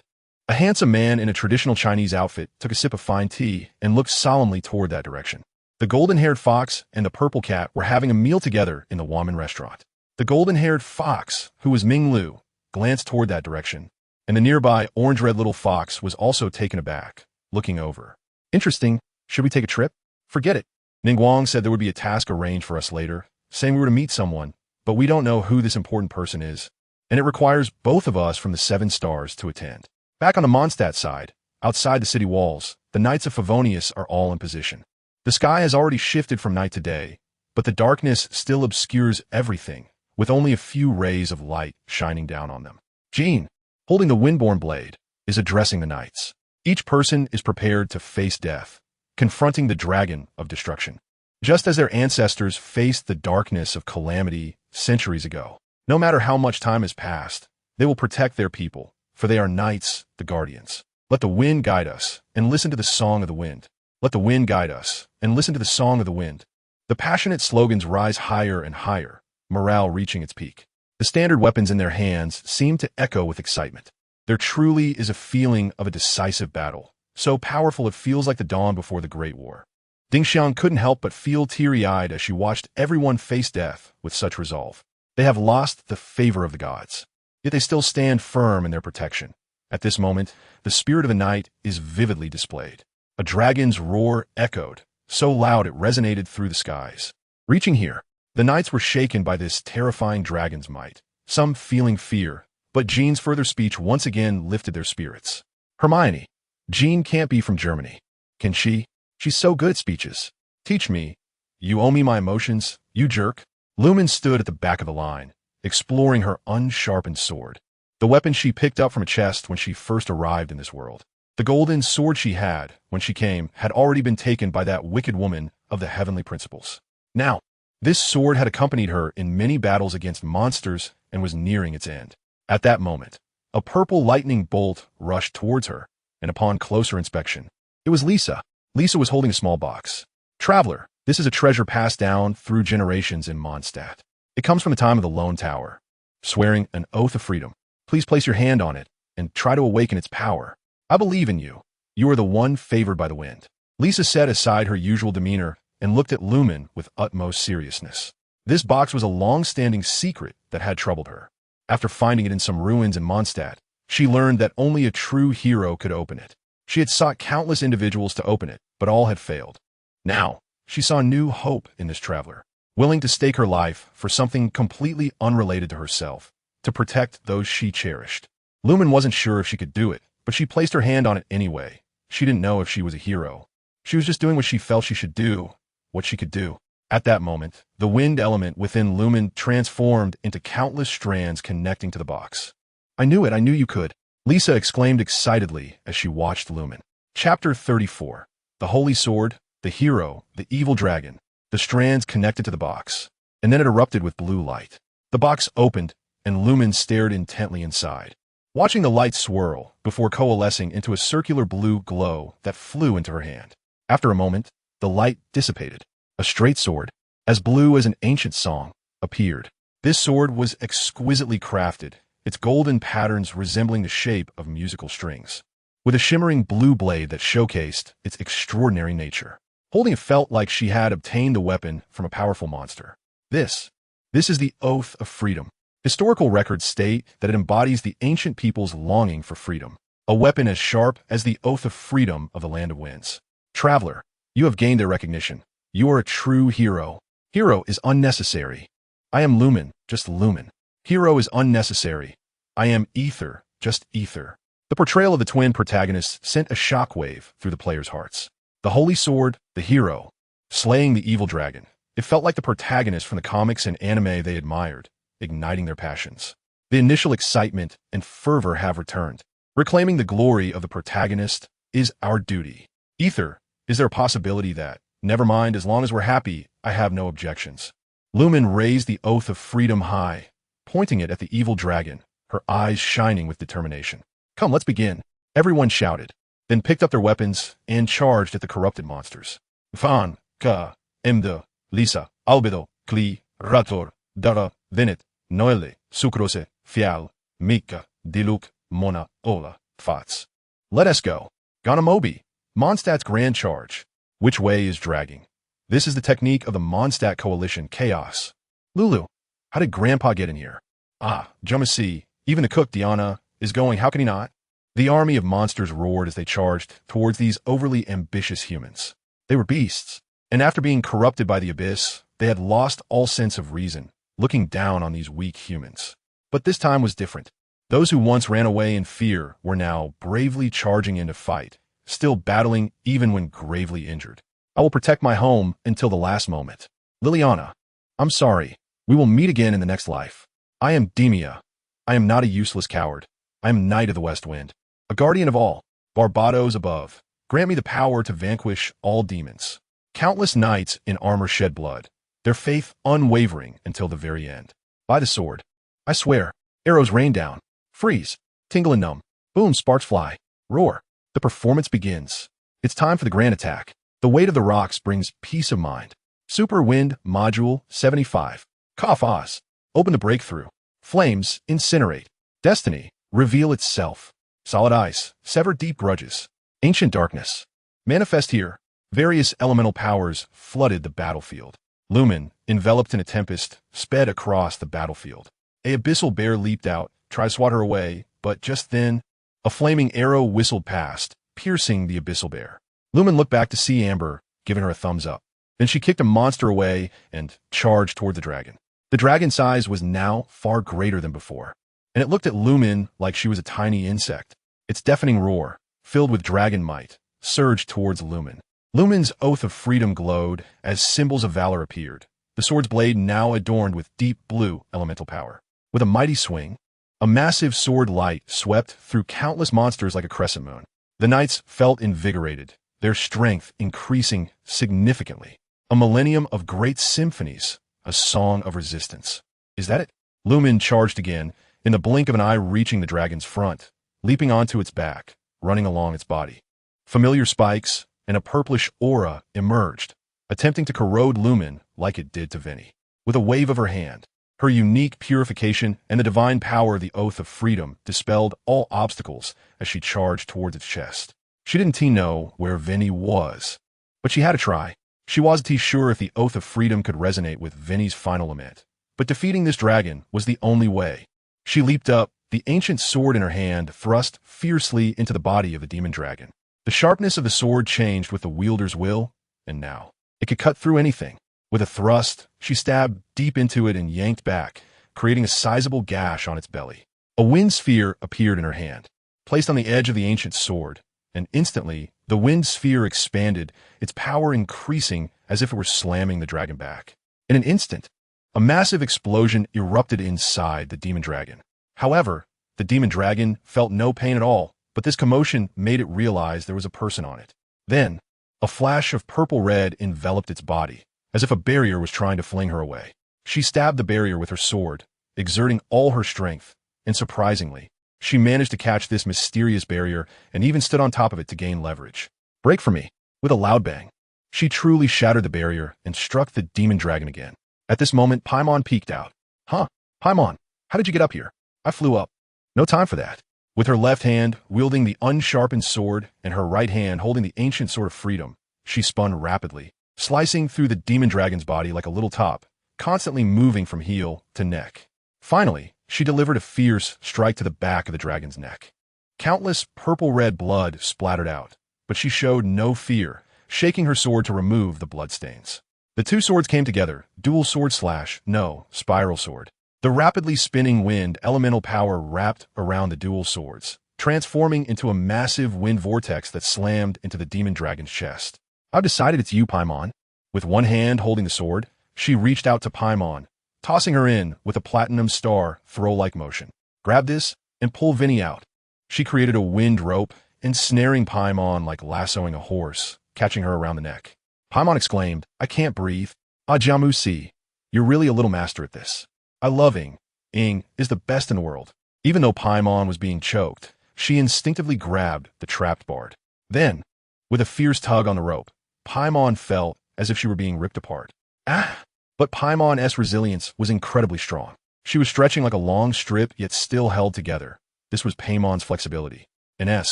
A handsome man in a traditional Chinese outfit took a sip of fine tea and looked solemnly toward that direction. The golden-haired fox and the purple cat were having a meal together in the Wamen restaurant. The golden-haired fox, who was Ming Lu, glanced toward that direction, and the nearby orange-red little fox was also taken aback, looking over. Interesting. Should we take a trip? Forget it. Ningguang said there would be a task arranged for us later, saying we were to meet someone, but we don't know who this important person is, and it requires both of us from the 7 stars to attend. Back on the Mondstadt side, outside the city walls, the Knights of Favonius are all in position. The sky has already shifted from night to day, but the darkness still obscures everything, with only a few rays of light shining down on them. Jean, holding the Windborn blade, is addressing the knights. Each person is prepared to face death, confronting the dragon of destruction. Just as their ancestors faced the darkness of calamity centuries ago. No matter how much time has passed, they will protect their people, for they are knights, the guardians. Let the wind guide us, and listen to the song of the wind. Let the wind guide us, and listen to the song of the wind. The passionate slogans rise higher and higher, morale reaching its peak. The standard weapons in their hands seem to echo with excitement. There truly is a feeling of a decisive battle, so powerful it feels like the dawn before the Great War. Dingxiang couldn't help but feel teary-eyed as she watched everyone face death with such resolve. They have lost the favor of the gods, yet they still stand firm in their protection. At this moment, the spirit of the night is vividly displayed. A dragon's roar echoed, so loud it resonated through the skies. Reaching here, the knights were shaken by this terrifying dragon's might, some feeling fear, but Jean's further speech once again lifted their spirits. Hermione, Jean can't be from Germany. Can she? She's so good at speeches. Teach me. You owe me my emotions, you jerk. Lumen stood at the back of the line, exploring her unsharpened sword, the weapon she picked up from a chest when she first arrived in this world. The golden sword she had, when she came, had already been taken by that wicked woman of the heavenly principles. Now, this sword had accompanied her in many battles against monsters and was nearing its end. At that moment, a purple lightning bolt rushed towards her, and upon closer inspection, it was Lisa. Lisa was holding a small box. Traveler, this is a treasure passed down through generations in Mondstadt. It comes from the time of the Lone Tower. Swearing an oath of freedom, please place your hand on it and try to awaken its power. I believe in you. You are the one favored by the wind. Lisa set aside her usual demeanor and looked at Lumen with utmost seriousness. This box was a long-standing secret that had troubled her. After finding it in some ruins in Mondstadt, she learned that only a true hero could open it. She had sought countless individuals to open it, but all had failed. Now, she saw new hope in this traveler, willing to stake her life for something completely unrelated to herself, to protect those she cherished. Lumen wasn't sure if she could do it, but she placed her hand on it anyway. She didn't know if she was a hero. She was just doing what she felt she should do, what she could do. At that moment, the wind element within Lumen transformed into countless strands connecting to the box. I knew it, I knew you could. Lisa exclaimed excitedly as she watched Lumen. Chapter 34. The Holy Sword, the Hero, the Evil Dragon. The strands connected to the box, and then it erupted with blue light. The box opened, and Lumen stared intently inside, watching the light swirl before coalescing into a circular blue glow that flew into her hand. After a moment, the light dissipated. A straight sword, as blue as an ancient song, appeared. This sword was exquisitely crafted, its golden patterns resembling the shape of musical strings, with a shimmering blue blade that showcased its extraordinary nature. Holding it felt like she had obtained the weapon from a powerful monster. This is the Oath of Freedom. Historical records state that it embodies the ancient people's longing for freedom, a weapon as sharp as the Oath of Freedom of the Land of Winds. Traveler, you have gained their recognition. You are a true hero. Hero is unnecessary. I am Lumen, just Lumen. Hero is unnecessary. I am Ether, just Ether. The portrayal of the twin protagonists sent a shockwave through the players' hearts. The Holy Sword, the hero, slaying the evil dragon. It felt like the protagonist from the comics and anime they admired, igniting their passions. The initial excitement and fervor have returned. Reclaiming the glory of the protagonist is our duty. Ether, is there a possibility that, never mind, as long as we're happy, I have no objections. Lumen raised the Oath of Freedom high, pointing it at the evil dragon, her eyes shining with determination. Come, let's begin. Everyone shouted, then picked up their weapons and charged at the corrupted monsters. Fan, Ka, Emde, Lisa, Albedo, Kli, Rator, Dara, Venet, Noelle, Sucrose, Fial, Mika, Diluk, Mona, Ola, Fats. Let us go. Ganamobi, Mondstadt's grand charge. Which way is dragging? This is the technique of the Mondstadt coalition, Chaos. Lulu, how did Grandpa get in here? Ah, Jumasi, even the cook, Diana, is going, how can he not? The army of monsters roared as they charged towards these overly ambitious humans. They were beasts, and after being corrupted by the abyss, they had lost all sense of reason, looking down on these weak humans. But this time was different. Those who once ran away in fear were now bravely charging in to fight, still battling even when gravely injured. I will protect my home until the last moment. Liliana, I'm sorry. We will meet again in the next life. I am Demia. I am not a useless coward. I am Knight of the West Wind, a guardian of all. Barbados above, grant me the power to vanquish all demons. Countless knights in armor shed blood, their faith unwavering until the very end. By the sword, I swear, arrows rain down, freeze, tingle and numb, boom, sparks fly, roar. The performance begins. It's time for the grand attack. The weight of the rocks brings peace of mind. Super Wind Module 75. Cough Oz. Open the breakthrough. Flames incinerate. Destiny reveal itself. Solid ice sever deep grudges. Ancient darkness manifest here. Various elemental powers flooded the battlefield. Lumen, enveloped in a tempest, sped across the battlefield. A abyssal bear leaped out, tried to swat her away, but just then, a flaming arrow whistled past, piercing the abyssal bear. Lumen looked back to see Amber, giving her a thumbs up. Then she kicked a monster away and charged toward the dragon. The dragon's size was now far greater than before, and it looked at Lumen like she was a tiny insect. Its deafening roar, filled with dragon might, surged towards Lumen. Lumen's oath of freedom glowed as symbols of valor appeared, the sword's blade now adorned with deep blue elemental power. With a mighty swing, a massive sword light swept through countless monsters like a crescent moon. The knights felt invigorated, their strength increasing significantly. A millennium of great symphonies, a song of resistance. Is that it? Lumen charged again, in the blink of an eye reaching the dragon's front, leaping onto its back, running along its body. Familiar spikes and a purplish aura emerged, attempting to corrode Lumen like it did to Vinny. With a wave of her hand, her unique purification and the divine power of the Oath of Freedom dispelled all obstacles as she charged towards its chest. She didn't know where Vinny was, but she had to try. She wasn't sure if the Oath of Freedom could resonate with Vinny's final lament, but defeating this dragon was the only way. She leaped up, the ancient sword in her hand thrust fiercely into the body of the demon dragon. The sharpness of the sword changed with the wielder's will, and now it could cut through anything. With a thrust, she stabbed deep into it and yanked back, creating a sizable gash on its belly. A wind sphere appeared in her hand, placed on the edge of the ancient sword, and instantly, the wind sphere expanded, its power increasing as if it were slamming the dragon back. In an instant, a massive explosion erupted inside the demon dragon. However, the demon dragon felt no pain at all, but this commotion made it realize there was a person on it. Then, a flash of purple-red enveloped its body, as if a barrier was trying to fling her away. She stabbed the barrier with her sword, exerting all her strength, and surprisingly, she managed to catch this mysterious barrier and even stood on top of it to gain leverage. Break for me. With a loud bang, she truly shattered the barrier and struck the demon dragon again. At this moment, Paimon peeked out. Huh, Paimon, how did you get up here? I flew up. No time for that. With her left hand wielding the unsharpened sword and her right hand holding the ancient sword of freedom, she spun rapidly, slicing through the demon dragon's body like a little top, constantly moving from heel to neck. Finally, she delivered a fierce strike to the back of the dragon's neck. Countless purple-red blood splattered out, but she showed no fear, shaking her sword to remove the bloodstains. The two swords came together, dual sword slash, no, spiral sword. The rapidly spinning wind elemental power wrapped around the dual swords, transforming into a massive wind vortex that slammed into the demon dragon's chest. I've decided it's you, Paimon. With one hand holding the sword, she reached out to Paimon, tossing her in with a platinum star throw-like motion. Grab this and pull Vinny out. She created a wind rope, ensnaring Paimon like lassoing a horse, catching her around the neck. Paimon exclaimed, I can't breathe. Ajamu si. You're really a little master at this. I love Ing. Ing is the best in the world. Even though Paimon was being choked, she instinctively grabbed the trapped bard. Then, with a fierce tug on the rope, Paimon felt as if she were being ripped apart. Ah! But Paimon's resilience was incredibly strong. She was stretching like a long strip, yet still held together. This was Paimon's flexibility.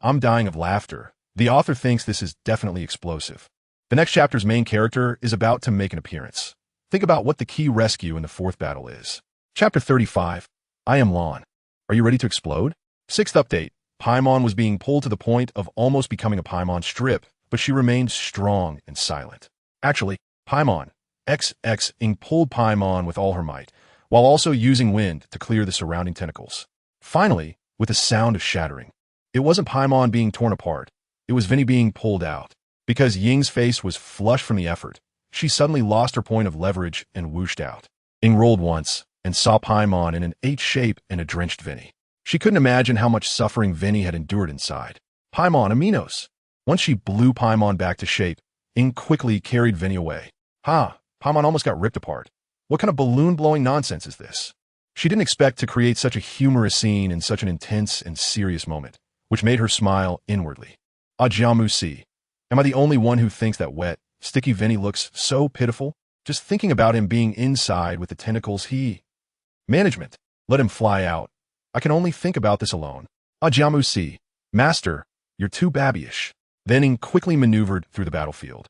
I'm dying of laughter. The author thinks this is definitely explosive. The next chapter's main character is about to make an appearance. Think about what the key rescue in the fourth battle is. Chapter 35. I am Lan. Are you ready to explode? Sixth update. Paimon was being pulled to the point of almost becoming a Paimon strip, but she remained strong and silent. Actually, Paimon, XX pulled Paimon with all her might, while also using wind to clear the surrounding tentacles. Finally, with a sound of shattering. It wasn't Paimon being torn apart, it was Vinny being pulled out. Because Ying's face was flushed from the effort, she suddenly lost her point of leverage and whooshed out. Ying rolled once and saw Paimon in an 8 shape and a drenched Vinny. She couldn't imagine how much suffering Vinny had endured inside. Paimon, aminos! Once she blew Paimon back to shape, Ying quickly carried Vinny away. Paimon almost got ripped apart. What kind of balloon-blowing nonsense is this? She didn't expect to create such a humorous scene in such an intense and serious moment, which made her smile inwardly. Ajiamu si. Am I the only one who thinks that wet, sticky Vinny looks so pitiful? Just thinking about him being inside with the tentacles Management. Let him fly out. I can only think about this alone. Ajiamu si. Master, you're too babyish. Then Ying quickly maneuvered through the battlefield,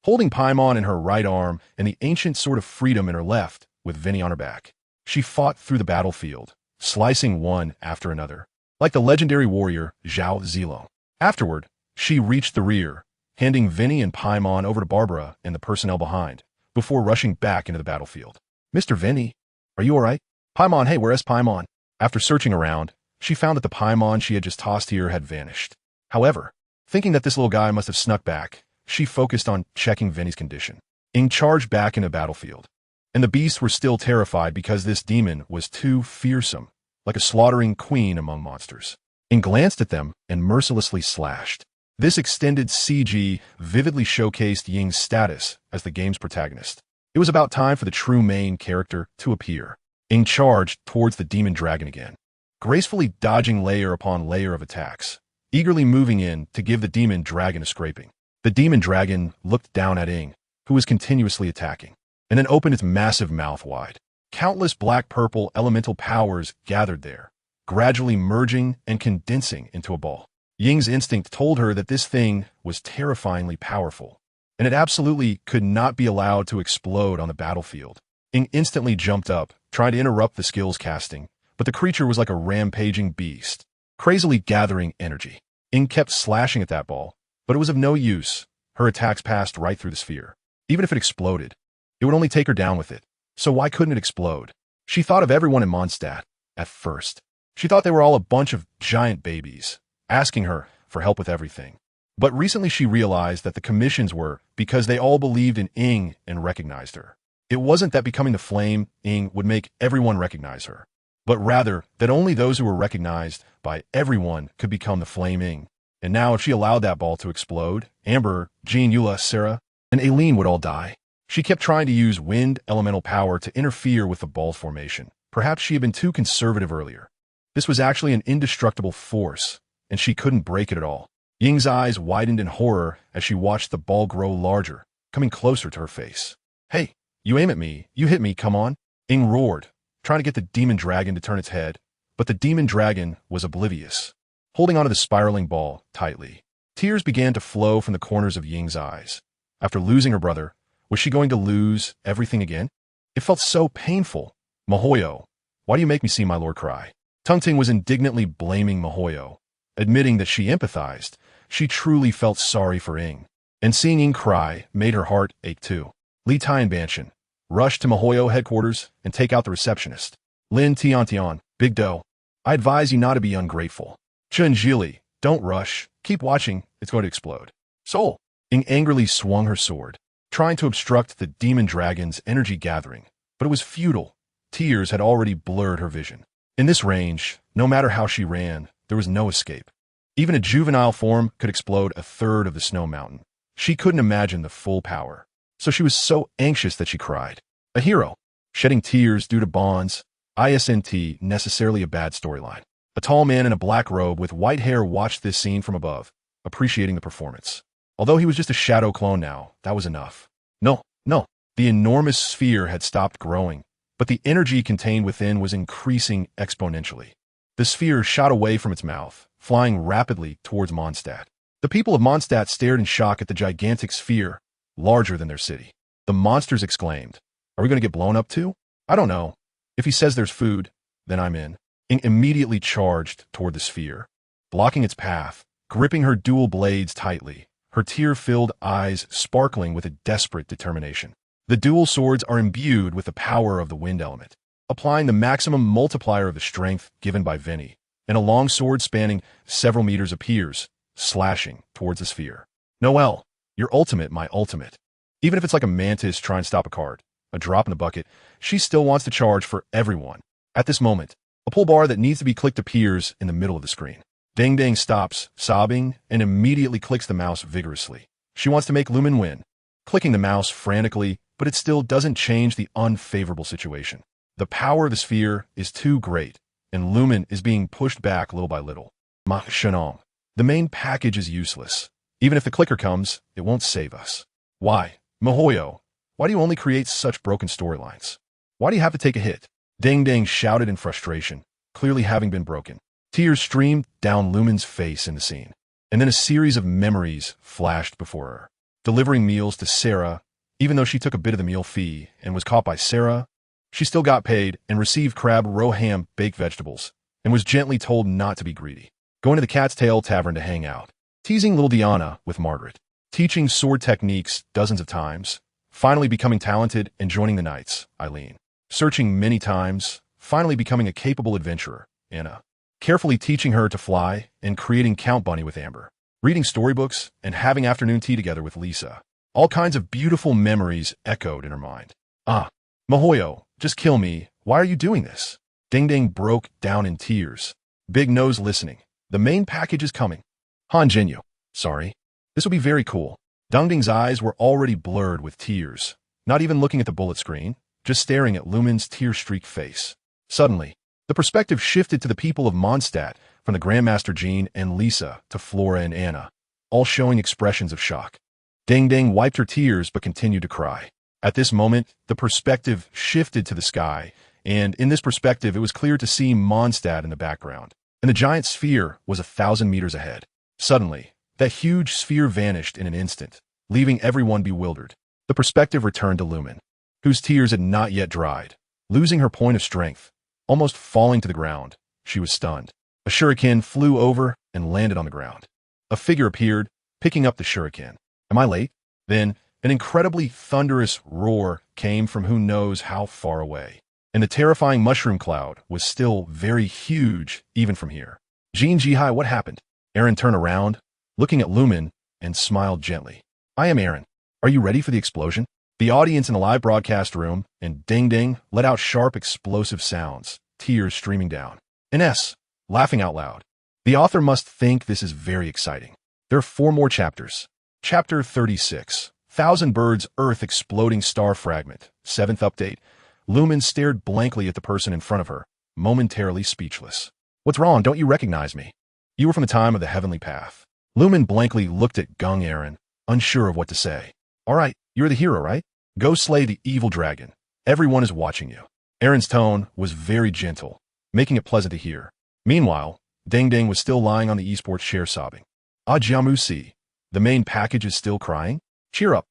holding Paimon in her right arm and the ancient sword of freedom in her left, with Vinny on her back. She fought through the battlefield, slicing one after another, like the legendary warrior Zhao Zilong. Afterward, she reached the rear, handing Vinny and Paimon over to Barbara and the personnel behind, before rushing back into the battlefield. Mr. Vinny, are you alright? Paimon, hey, where's Paimon? After searching around, she found that the Paimon she had just tossed here had vanished. However, thinking that this little guy must have snuck back, she focused on checking Vinny's condition. Ying charged back into the battlefield, and the beasts were still terrified because this demon was too fearsome, like a slaughtering queen among monsters. Ying glanced at them and mercilessly slashed. This extended CG vividly showcased Ying's status as the game's protagonist. It was about time for the true main character to appear. Ying charged towards the demon dragon again, gracefully dodging layer upon layer of attacks, eagerly moving in to give the demon dragon a scraping. The demon dragon looked down at Ying, who was continuously attacking, and then opened its massive mouth wide. Countless black-purple elemental powers gathered there, gradually merging and condensing into a ball. Ying's instinct told her that this thing was terrifyingly powerful, and it absolutely could not be allowed to explode on the battlefield. Ying instantly jumped up, trying to interrupt the skills casting, but the creature was like a rampaging beast, crazily gathering energy. Ying kept slashing at that ball, but it was of no use. Her attacks passed right through the sphere. Even if it exploded, it would only take her down with it. So why couldn't it explode? She thought of everyone in Mondstadt. At first, she thought they were all a bunch of giant babies, asking her for help with everything. But recently she realized that the commissions were because they all believed in Ying and recognized her. It wasn't that becoming the flame Ying would make everyone recognize her, but rather that only those who were recognized by everyone could become the flame Ying. And now if she allowed that ball to explode, Amber, Jean, Eula, Sarah, and Aileen would all die. She kept trying to use wind elemental power to interfere with the ball's formation. Perhaps she had been too conservative earlier. This was actually an indestructible force, and she couldn't break it at all. Ying's eyes widened in horror as she watched the ball grow larger, coming closer to her face. Hey, you aim at me, you hit me, come on. Ying roared, trying to get the demon dragon to turn its head, but the demon dragon was oblivious, holding onto the spiraling ball tightly. Tears began to flow from the corners of Ying's eyes. After losing her brother, was she going to lose everything again? It felt so painful. Mihoyo, why do you make me see my lord cry? Tungting was indignantly blaming Mihoyo, admitting that she empathized. She truly felt sorry for Ying, and seeing Ying cry made her heart ache too. Li Tianbanshan, rush to Mihoyo headquarters and take out the receptionist. Lin Tiantian, Big Doe, I advise you not to be ungrateful. Chun Jili, don't rush, keep watching, it's going to explode. Soul, Ying angrily swung her sword, trying to obstruct the demon dragon's energy gathering, but it was futile. Tears had already blurred her vision. In this range, no matter how she ran, there was no escape. Even a juvenile form could explode a third of the snow mountain. She couldn't imagine the full power, so she was so anxious that she cried. A hero, shedding tears due to bonds, isn't necessarily a bad storyline. A tall man in a black robe with white hair watched this scene from above, appreciating the performance. Although he was just a shadow clone now, that was enough. No. The enormous sphere had stopped growing, but the energy contained within was increasing exponentially. The sphere shot away from its mouth, flying rapidly towards Mondstadt. The people of Mondstadt stared in shock at the gigantic sphere, larger than their city. The monsters exclaimed, "Are we going to get blown up too? I don't know. If he says there's food, then I'm in." Ying immediately charged toward the sphere, blocking its path, gripping her dual blades tightly, her tear-filled eyes sparkling with a desperate determination. The dual swords are imbued with the power of the wind element, applying the maximum multiplier of the strength given by Vinny, and a long sword spanning several meters appears, slashing towards the sphere. Noelle, your ultimate, my ultimate. Even if it's like a mantis trying to stop a card, a drop in the bucket, she still wants to charge for everyone. At this moment, a pull bar that needs to be clicked appears in the middle of the screen. Deng stops, sobbing, and immediately clicks the mouse vigorously. She wants to make Lumen win, clicking the mouse frantically, but it still doesn't change the unfavorable situation. The power of the sphere is too great, and Lumen is being pushed back little by little. Machinong. The main package is useless. Even if the clicker comes, it won't save us. Why? Mihoyo, why do you only create such broken storylines? Why do you have to take a hit? Deng shouted in frustration, clearly having been broken. Tears streamed down Lumen's face in the scene, and then a series of memories flashed before her. Delivering meals to Sarah, even though she took a bit of the meal fee and was caught by Sarah, she still got paid and received crab roe ham baked vegetables, and was gently told not to be greedy. Going to the Cat's Tail Tavern to hang out. Teasing little Diana with Margaret. Teaching sword techniques dozens of times. Finally becoming talented and joining the Knights, Eileen. Searching many times, finally becoming a capable adventurer, Anna. Carefully teaching her to fly and creating Count Bunny with Amber. Reading storybooks and having afternoon tea together with Lisa. All kinds of beautiful memories echoed in her mind. Mihoyo, just kill me. Why are you doing this? Deng broke down in tears. Big Nose listening. The main package is coming. Han Jinyu. Sorry. This will be very cool. Deng's eyes were already blurred with tears, not even looking at the bullet screen, just staring at Lumen's tear-streaked face. Suddenly, the perspective shifted to the people of Mondstadt, from the Grandmaster Jean and Lisa to Flora and Anna, all showing expressions of shock. Deng wiped her tears but continued to cry. At this moment, the perspective shifted to the sky, and in this perspective it was clear to see Mondstadt in the background, and the giant sphere was 1,000 meters ahead. Suddenly, that huge sphere vanished in an instant, leaving everyone bewildered. The perspective returned to Lumen, whose tears had not yet dried. Losing her point of strength, almost falling to the ground, she was stunned. A shuriken flew over and landed on the ground. A figure appeared, picking up the shuriken. Am I late? Then, an incredibly thunderous roar came from who knows how far away, and the terrifying mushroom cloud was still very huge even from here. Jean Jihai, what happened? Aaron turned around, looking at Lumen, and smiled gently. I am Aaron. Are you ready for the explosion? The audience in the live broadcast room and Deng let out sharp explosive sounds, tears streaming down. Ines, laughing out loud. The author must think this is very exciting. There are 4 more chapters. Chapter 36. 1,000 Birds Earth Exploding Star Fragment. 7th update. Lumen stared blankly at the person in front of her, momentarily speechless. What's wrong? Don't you recognize me? You were from the time of the Heavenly Path. Lumen blankly looked at Geng Aaron, unsure of what to say. All right, you're the hero, right? Go slay the evil dragon. Everyone is watching you. Aaron's tone was very gentle, making it pleasant to hear. Meanwhile, Deng was still lying on the esports chair sobbing. Jiamusi, the main package is still crying? Cheer up.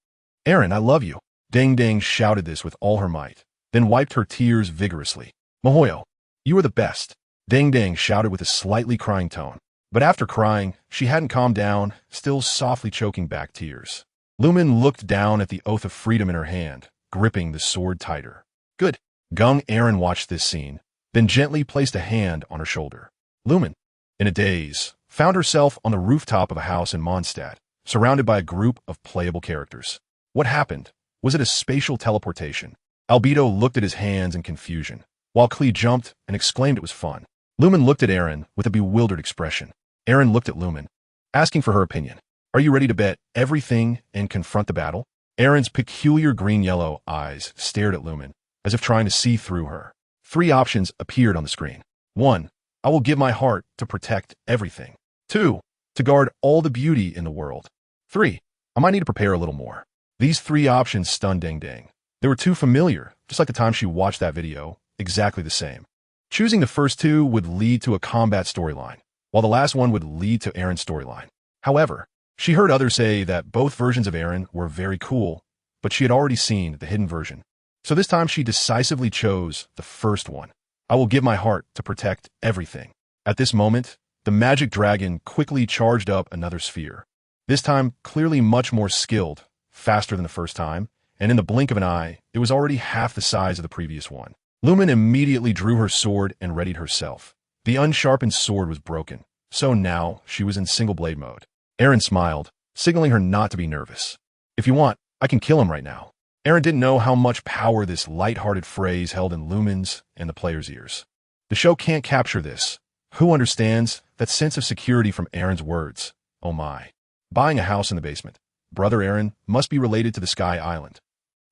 Aaron, I love you. Deng shouted this with all her might, then wiped her tears vigorously. Mihoyo, you are the best. Deng shouted with a slightly crying tone. But after crying, she hadn't calmed down, still softly choking back tears. Lumen looked down at the oath of freedom in her hand, gripping the sword tighter. Good. Geng Aaron watched this scene, then gently placed a hand on her shoulder. Lumen, in a daze, found herself on the rooftop of a house in Mondstadt, surrounded by a group of playable characters. What happened? Was it a spatial teleportation? Albedo looked at his hands in confusion, while Klee jumped and exclaimed it was fun. Lumen looked at Aaron with a bewildered expression. Aaron looked at Lumen, asking for her opinion. Are you ready to bet everything and confront the battle? Aaron's peculiar green-yellow eyes stared at Lumen, as if trying to see through her. 3 options appeared on the screen. 1. I will give my heart to protect everything. 2. To guard all the beauty in the world. 3. I might need to prepare a little more. These 3 options stunned Deng. They were too familiar, just like the time she watched that video, exactly the same. Choosing the first 2 would lead to a combat storyline, while the last one would lead to Aaron's storyline. However, she heard others say that both versions of Aaron were very cool, but she had already seen the hidden version. So this time she decisively chose the first one. I will give my heart to protect everything. At this moment, the magic dragon quickly charged up another sphere. This time, clearly much more skilled, faster than the first time, and in the blink of an eye, it was already half the size of the previous one. Lumen immediately drew her sword and readied herself. The unsharpened sword was broken, so now she was in single blade mode. Aaron smiled, signaling her not to be nervous. If you want, I can kill him right now. Eren didn't know how much power this light-hearted phrase held in Lumen's and the player's ears. The show can't capture this. Who understands that sense of security from Eren's words? Oh my. Buying a house in the basement. Brother Eren must be related to the Sky Island.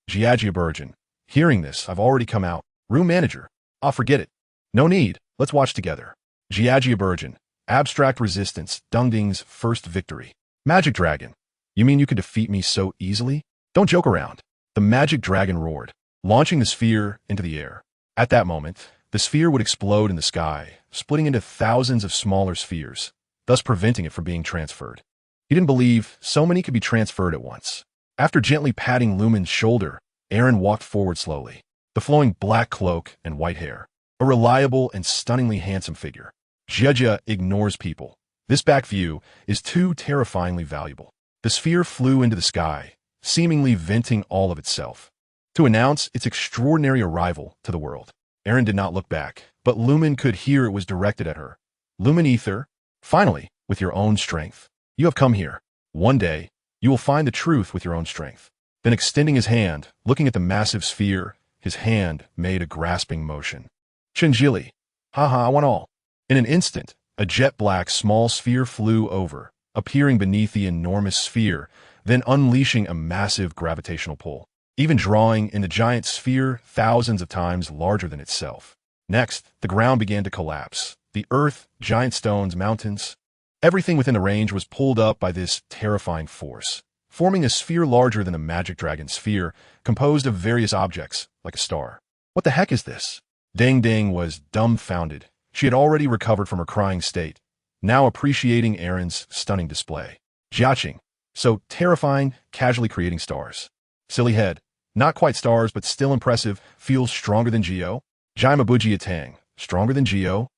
Giagiaburgeon. Hearing this, I've already come out. Room manager. I'll forget it. No need. Let's watch together. Giagiaburgeon. Abstract resistance. Dungding's first victory. Magic Dragon. You mean you could defeat me so easily? Don't joke around. The magic dragon roared, launching the sphere into the air. At that moment, the sphere would explode in the sky, splitting into thousands of smaller spheres, thus preventing it from being transferred. He didn't believe so many could be transferred at once. After gently patting Lumen's shoulder, Eren walked forward slowly, the flowing black cloak and white hair. A reliable and stunningly handsome figure. Jia ignores people. This back view is too terrifyingly valuable. The sphere flew into the sky, seemingly venting all of itself, to announce its extraordinary arrival to the world. Eren did not look back, but Lumen could hear it was directed at her. Lumen Ether, finally, with your own strength. You have come here. One day, you will find the truth with your own strength. Then extending his hand, looking at the massive sphere, his hand made a grasping motion. Chinjili. Haha, I want all. In an instant, a jet-black small sphere flew over, appearing beneath the enormous sphere, then unleashing a massive gravitational pull, even drawing in the giant sphere thousands of times larger than itself. Next, the ground began to collapse. The earth, giant stones, mountains, everything within the range was pulled up by this terrifying force, forming a sphere larger than a magic dragon sphere, composed of various objects, like a star. What the heck is this? Ding Ding was dumbfounded. She had already recovered from her crying state, now appreciating Eren's stunning display. Jiaqing. So terrifying, casually creating stars. Silly head. Not quite stars, but still impressive. Feels stronger than Geo. Jaimabuji Tang. Stronger than Geo.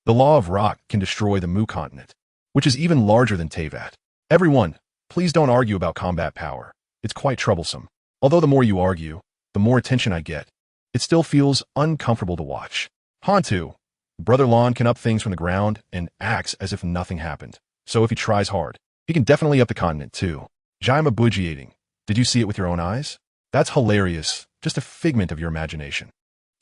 The law of rock can destroy the Mu continent, which is even larger than Teyvat. Everyone, please don't argue about combat power. It's quite troublesome. Although the more you argue, the more attention I get. It still feels uncomfortable to watch. Hantu. Brother Lan can up things from the ground and acts as if nothing happened. So if he tries hard, he can definitely up the continent too. Jaimabuji. Did you see it with your own eyes? That's hilarious. Just a figment of your imagination.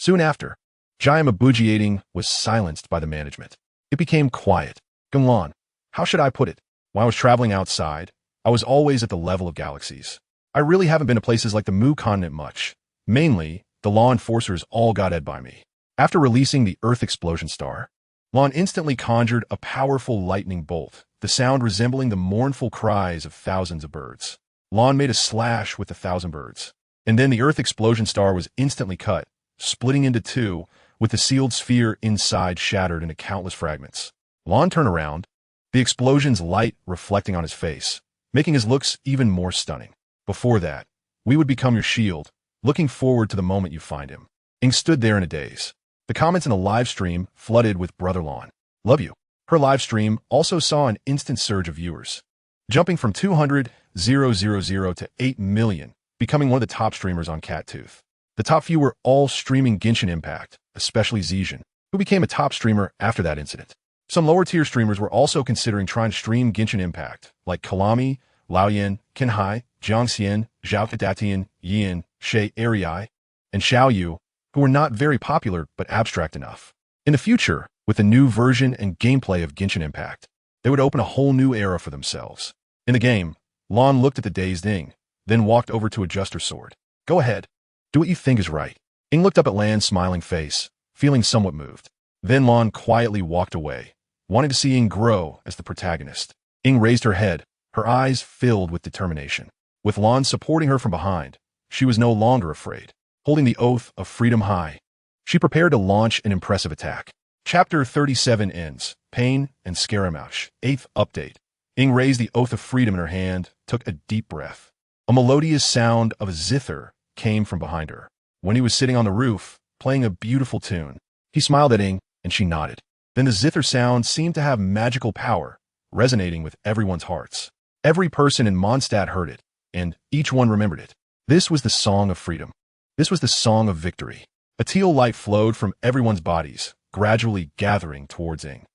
Soon after, Jaimabuji was silenced by the management. It became quiet. Genglan. How should I put it? While I was traveling outside, I was always at the level of galaxies. I really haven't been to places like the Mu continent much. Mainly, the law enforcers all got ed by me. After releasing the Earth Explosion Star, Lan instantly conjured a powerful lightning bolt, the sound resembling the mournful cries of thousands of birds. Lan made a slash with 1,000 birds, and then the Earth Explosion Star was instantly cut, splitting into two, with the sealed sphere inside shattered into countless fragments. Lan turned around, the explosion's light reflecting on his face, making his looks even more stunning. Before that, we would become your shield, looking forward to the moment you find him. Ing stood there in a daze. The comments in the live stream flooded with Brother Lan. Love you. Her live stream also saw an instant surge of viewers, jumping from 200,000 to 8 million, becoming one of the top streamers on CatTooth. The top few were all streaming Genshin Impact, especially Zijin, who became a top streamer after that incident. Some lower-tier streamers were also considering trying to stream Genshin Impact, like Kalami, Laoyan, Kenhai, Jiangxian, Zhao Kadatian, Yin, Shay Arii, and Xiaoyu, who were not very popular but abstract enough. In the future, with the new version and gameplay of Genshin Impact, they would open a whole new era for themselves. In the game, Lan looked at the dazed Ing, then walked over to adjust her sword. Go ahead. Do what you think is right. Ing looked up at Lan's smiling face, feeling somewhat moved. Then Lan quietly walked away, wanting to see Ing grow as the protagonist. Ing raised her head, her eyes filled with determination. With Lan supporting her from behind, she was no longer afraid. Holding the oath of freedom high, she prepared to launch an impressive attack. Chapter 37 ends. Pain and Scaramouche. 8th update. Ing raised the oath of freedom in her hand, took a deep breath. A melodious sound of a zither came from behind her. When he was sitting on the roof, playing a beautiful tune, he smiled at Ing, and she nodded. Then the zither sound seemed to have magical power, resonating with everyone's hearts. Every person in Mondstadt heard it, and each one remembered it. This was the song of freedom. This was the song of victory. A teal light flowed from everyone's bodies, gradually gathering towards Ing.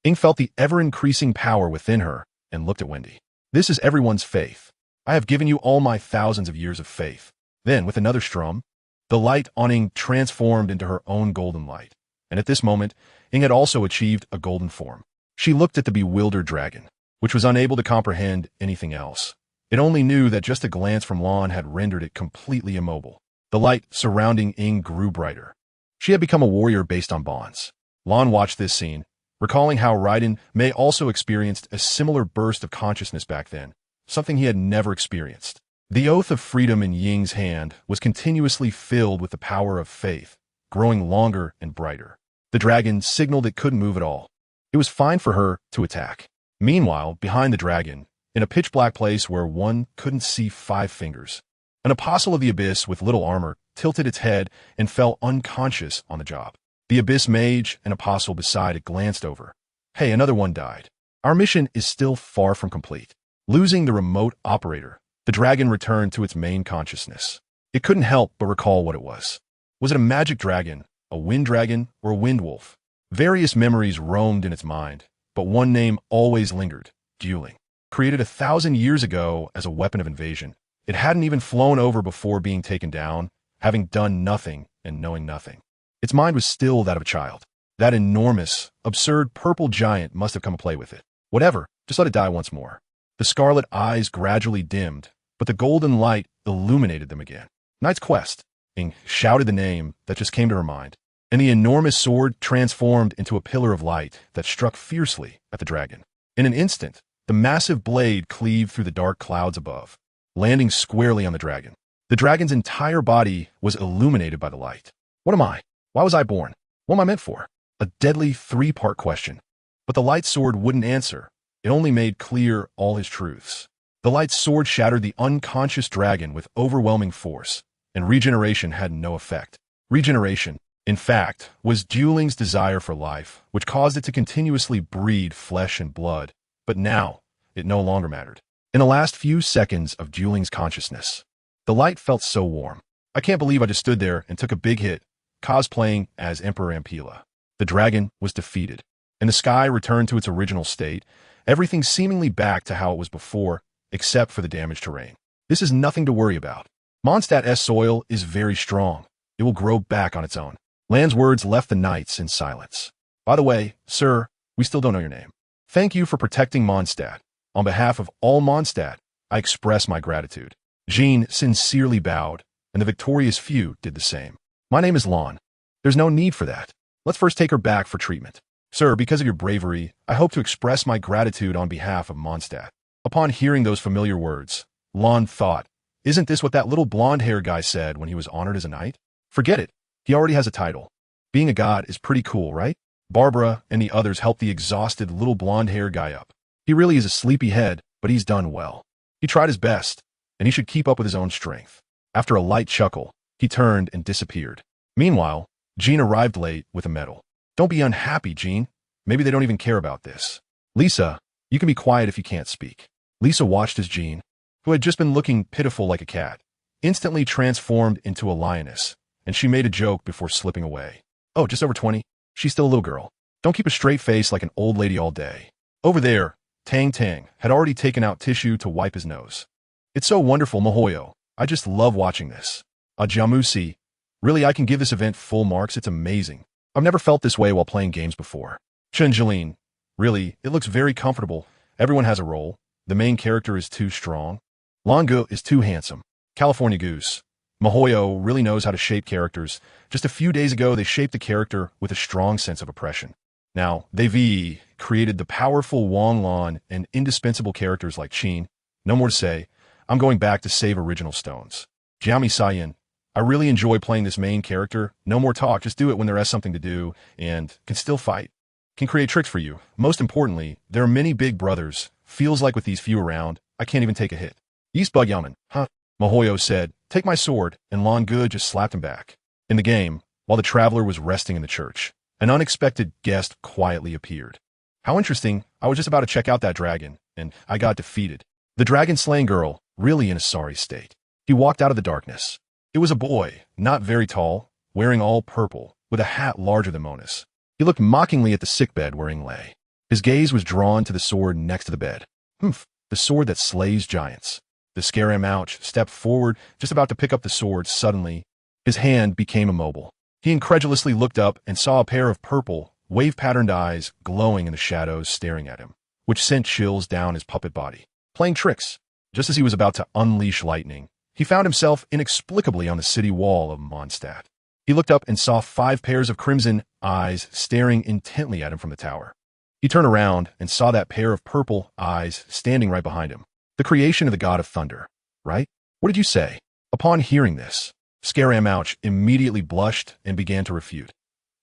Ing felt the ever-increasing power within her and looked at Wendy. This is everyone's faith. I have given you all my thousands of years of faith. Then, with another strum, the light on Ing transformed into her own golden light. And at this moment, Ing had also achieved a golden form. She looked at the bewildered dragon, which was unable to comprehend anything else. It only knew that just a glance from Lan had rendered it completely immobile. The light surrounding Ing grew brighter. She had become a warrior based on bonds. Lan watched this scene, recalling how Raiden may also experienced a similar burst of consciousness back then, something he had never experienced. The oath of freedom in Ying's hand was continuously filled with the power of faith, growing longer and brighter. The dragon signaled it couldn't move at all. It was fine for her to attack. Meanwhile, behind the dragon, in a pitch-black place where one couldn't see 5 fingers, an apostle of the abyss with little armor tilted its head and fell unconscious on the job. The abyss mage and apostle beside it glanced over. Hey, another one died. Our mission is still far from complete. Losing the remote operator, the dragon returned to its main consciousness. It couldn't help but recall what it was. Was it a magic dragon, a wind dragon, or a wind wolf? Various memories roamed in its mind, but one name always lingered: dueling. Created 1,000 years ago as a weapon of invasion, it hadn't even flown over before being taken down, having done nothing and knowing nothing. Its mind was still that of a child. That enormous, absurd purple giant must have come to play with it. Whatever, just let it die once more. The scarlet eyes gradually dimmed, but the golden light illuminated them again. Knight's Quest. Ing shouted the name that just came to her mind, and the enormous sword transformed into a pillar of light that struck fiercely at the dragon. In an instant, the massive blade cleaved through the dark clouds above, landing squarely on the dragon. The dragon's entire body was illuminated by the light. What am I? Why was I born? What am I meant for? A deadly 3-part question. But the light sword wouldn't answer. It only made clear all his truths. The light sword shattered the unconscious dragon with overwhelming force, and regeneration had no effect. Regeneration, in fact, was dueling's desire for life, which caused it to continuously breed flesh and blood. But now, it no longer mattered. In the last few seconds of dueling's consciousness, the light felt so warm. I can't believe I just stood there and took a big hit, cosplaying as Emperor Ampila. The dragon was defeated, and the sky returned to its original state, everything seemingly back to how it was before, except for the damaged terrain. This is nothing to worry about. Mondstadt's soil is very strong. It will grow back on its own. Lan's words left the knights in silence. By the way, sir, we still don't know your name. Thank you for protecting Mondstadt. On behalf of all Mondstadt, I express my gratitude. Jean sincerely bowed, and the victorious few did the same. My name is Lan. There's no need for that. Let's first take her back for treatment. Sir, because of your bravery, I hope to express my gratitude on behalf of Mondstadt. Upon hearing those familiar words, Lan thought, isn't this what that little blonde-haired guy said when he was honored as a knight? Forget it. He already has a title. Being a god is pretty cool, right? Barbara and the others helped the exhausted little blonde-haired guy up. He really is a sleepyhead, but he's done well. He tried his best, and he should keep up with his own strength. After a light chuckle, he turned and disappeared. Meanwhile, Jean arrived late with a medal. Don't be unhappy, Jean. Maybe they don't even care about this. Lisa, you can be quiet if you can't speak. Lisa watched as Jean, who had just been looking pitiful like a cat, instantly transformed into a lioness, and she made a joke before slipping away. Oh, just over 20? She's still a little girl. Don't keep a straight face like an old lady all day. Over there, Tang Tang had already taken out tissue to wipe his nose. It's so wonderful, Mihoyo. I just love watching this. Jamusi. Really, I can give this event full marks. It's amazing. I've never felt this way while playing games before. Chunjalin. Really, it looks very comfortable. Everyone has a role. The main character is too strong. Longo is too handsome. California Goose. Mihoyo really knows how to shape characters. Just a few days ago, they shaped a character with a strong sense of oppression. Now, they've created the powerful Wang Lan and indispensable characters like Qin. No more to say. I'm going back to save original stones. Jiami Sayin. I really enjoy playing this main character. No more talk, just do it when there is something to do, and can still fight. Can create tricks for you. Most importantly, there are many big brothers. Feels like with these few around, I can't even take a hit. East Bug Yaman, huh? Mihoyo said, take my sword, and Lan Ge just slapped him back. In the game, while the traveler was resting in the church, an unexpected guest quietly appeared. How interesting, I was just about to check out that dragon, and I got defeated. The dragon-slaying girl, really in a sorry state. He walked out of the darkness. It was a boy, not very tall, wearing all purple, with a hat larger than Mona's. He looked mockingly at the sickbed where Ing lay. His gaze was drawn to the sword next to the bed. Humph, the sword that slays giants. The Scaramouch stepped forward, just about to pick up the sword. Suddenly, his hand became immobile. He incredulously looked up and saw a pair of purple, wave-patterned eyes glowing in the shadows staring at him, which sent chills down his puppet body. Playing tricks. Just as he was about to unleash lightning, he found himself inexplicably on the city wall of Mondstadt. He looked up and saw 5 pairs of crimson eyes staring intently at him from the tower. He turned around and saw that pair of purple eyes standing right behind him. The creation of the god of thunder, right? What did you say? Upon hearing this, Scaramouch immediately blushed and began to refute.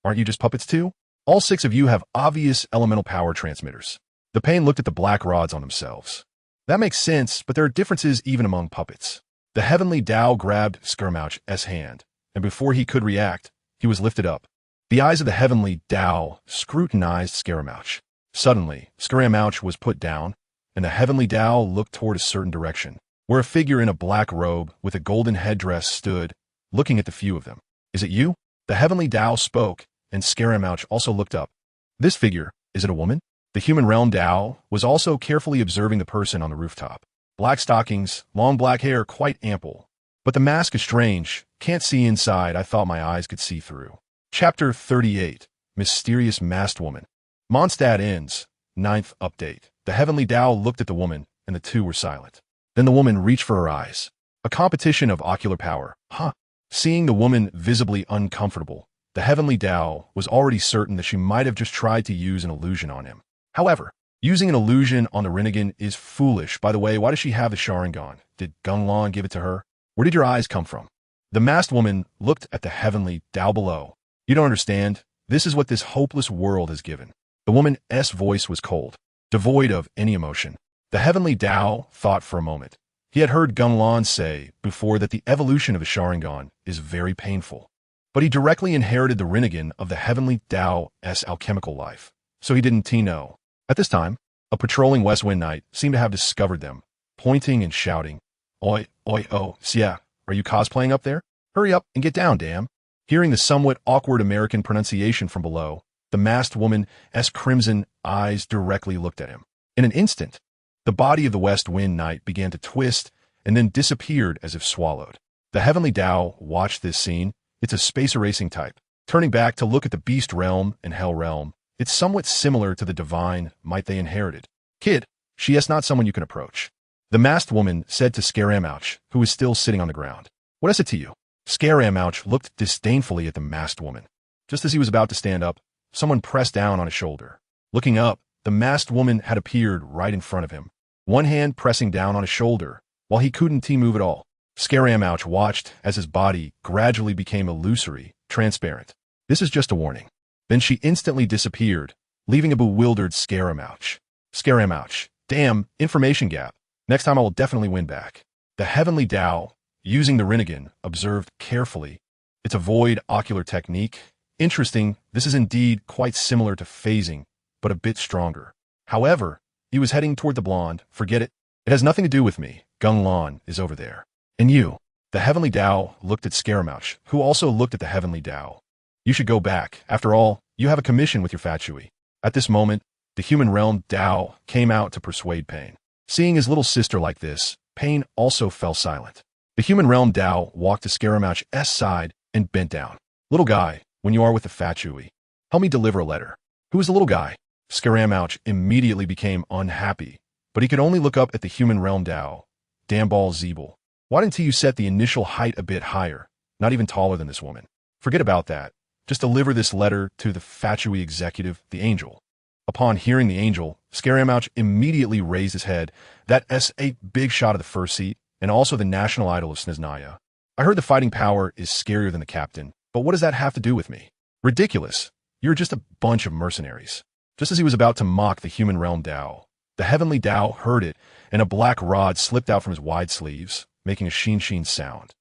Aren't you just puppets too? All 6 of you have obvious elemental power transmitters. The Pain looked at the black rods on themselves. That makes sense, but there are differences even among puppets. The heavenly Tao grabbed Scaramouch's hand, and before he could react, he was lifted up. The eyes of the heavenly Tao scrutinized Scaramouch. Suddenly, Scaramouch was put down, and the heavenly Tao looked toward a certain direction, where a figure in a black robe with a golden headdress stood, looking at the few of them. Is it you? The heavenly Tao spoke, and Scaramouch also looked up. This figure, is it a woman? The human realm Tao was also carefully observing the person on the rooftop. Black stockings, long black hair, quite ample. But the mask is strange. Can't see inside. I thought my eyes could see through. Chapter 38. Mysterious Masked Woman. Mondstadt ends. 9th update. The heavenly Tao looked at the woman, and the two were silent. Then the woman reached for her eyes. A competition of ocular power. Huh? Seeing the woman visibly uncomfortable, the heavenly Tao was already certain that she might have just tried to use an illusion on him. However, using an illusion on the Rinnegan is foolish. By the way, why does she have the Sharingan? Did Gunlon give it to her? Where did your eyes come from? The masked woman looked at the heavenly Tao below. You don't understand. This is what this hopeless world has given. The woman's voice was cold, devoid of any emotion. The heavenly Tao thought for a moment. He had heard Gunlon say before that the evolution of the Sharingan is very painful. But he directly inherited the Rinnegan of the heavenly Tao's alchemical life, so he didn't know. At this time, a patrolling West Wind Knight seemed to have discovered them, pointing and shouting, Oi, oi, oh, Sia, are you cosplaying up there? Hurry up and get down, damn. Hearing the somewhat awkward American pronunciation from below, the masked woman's crimson eyes directly looked at him. In an instant, the body of the West Wind Knight began to twist and then disappeared as if swallowed. The heavenly Tao watched this scene. It's a space erasing type. Turning back to look at the Beast Realm and Hell Realm, it's somewhat similar to the divine might they inherited. Kid, she is not someone you can approach. The masked woman said to Scaramouch, who was still sitting on the ground. What is it to you? Scaramouch looked disdainfully at the masked woman. Just as he was about to stand up, someone pressed down on his shoulder. Looking up, the masked woman had appeared right in front of him, one hand pressing down on his shoulder, while he couldn't move at all. Scaramouch watched as his body gradually became illusory, transparent. This is just a warning. Then she instantly disappeared, leaving a bewildered Scaramouch. Scaramouch, damn, information gap. Next time I will definitely win back. The heavenly Tao, using the Rinnegan, observed carefully. It's a void ocular technique. Interesting, this is indeed quite similar to phasing, but a bit stronger. However, he was heading toward the blonde. Forget it. It has nothing to do with me. Gunlon is over there. And you. The heavenly Tao looked at Scaramouch, who also looked at the heavenly Tao. You should go back. After all, you have a commission with your Fatui. At this moment, the human realm Tao came out to persuade Pain. Seeing his little sister like this, Pain also fell silent. The human realm Tao walked to Scaramouch's side and bent down. Little guy, when you are with the Fatui, help me deliver a letter. Who is the little guy? Scaramouch immediately became unhappy, but he could only look up at the human realm Tao. Damball Zeeble. Why didn't you set the initial height a bit higher? Not even taller than this woman. Forget about that. Just deliver this letter to the Fatui executive, the angel. Upon hearing the angel, Scaramouch immediately raised his head. That's a big shot of the first seat, and also the national idol of Snezhnaya. I heard the fighting power is scarier than the captain, but what does that have to do with me? Ridiculous. You're just a bunch of mercenaries. Just as he was about to mock the human realm Tao, the heavenly Tao heard it, and a black rod slipped out from his wide sleeves, making a sheen sound.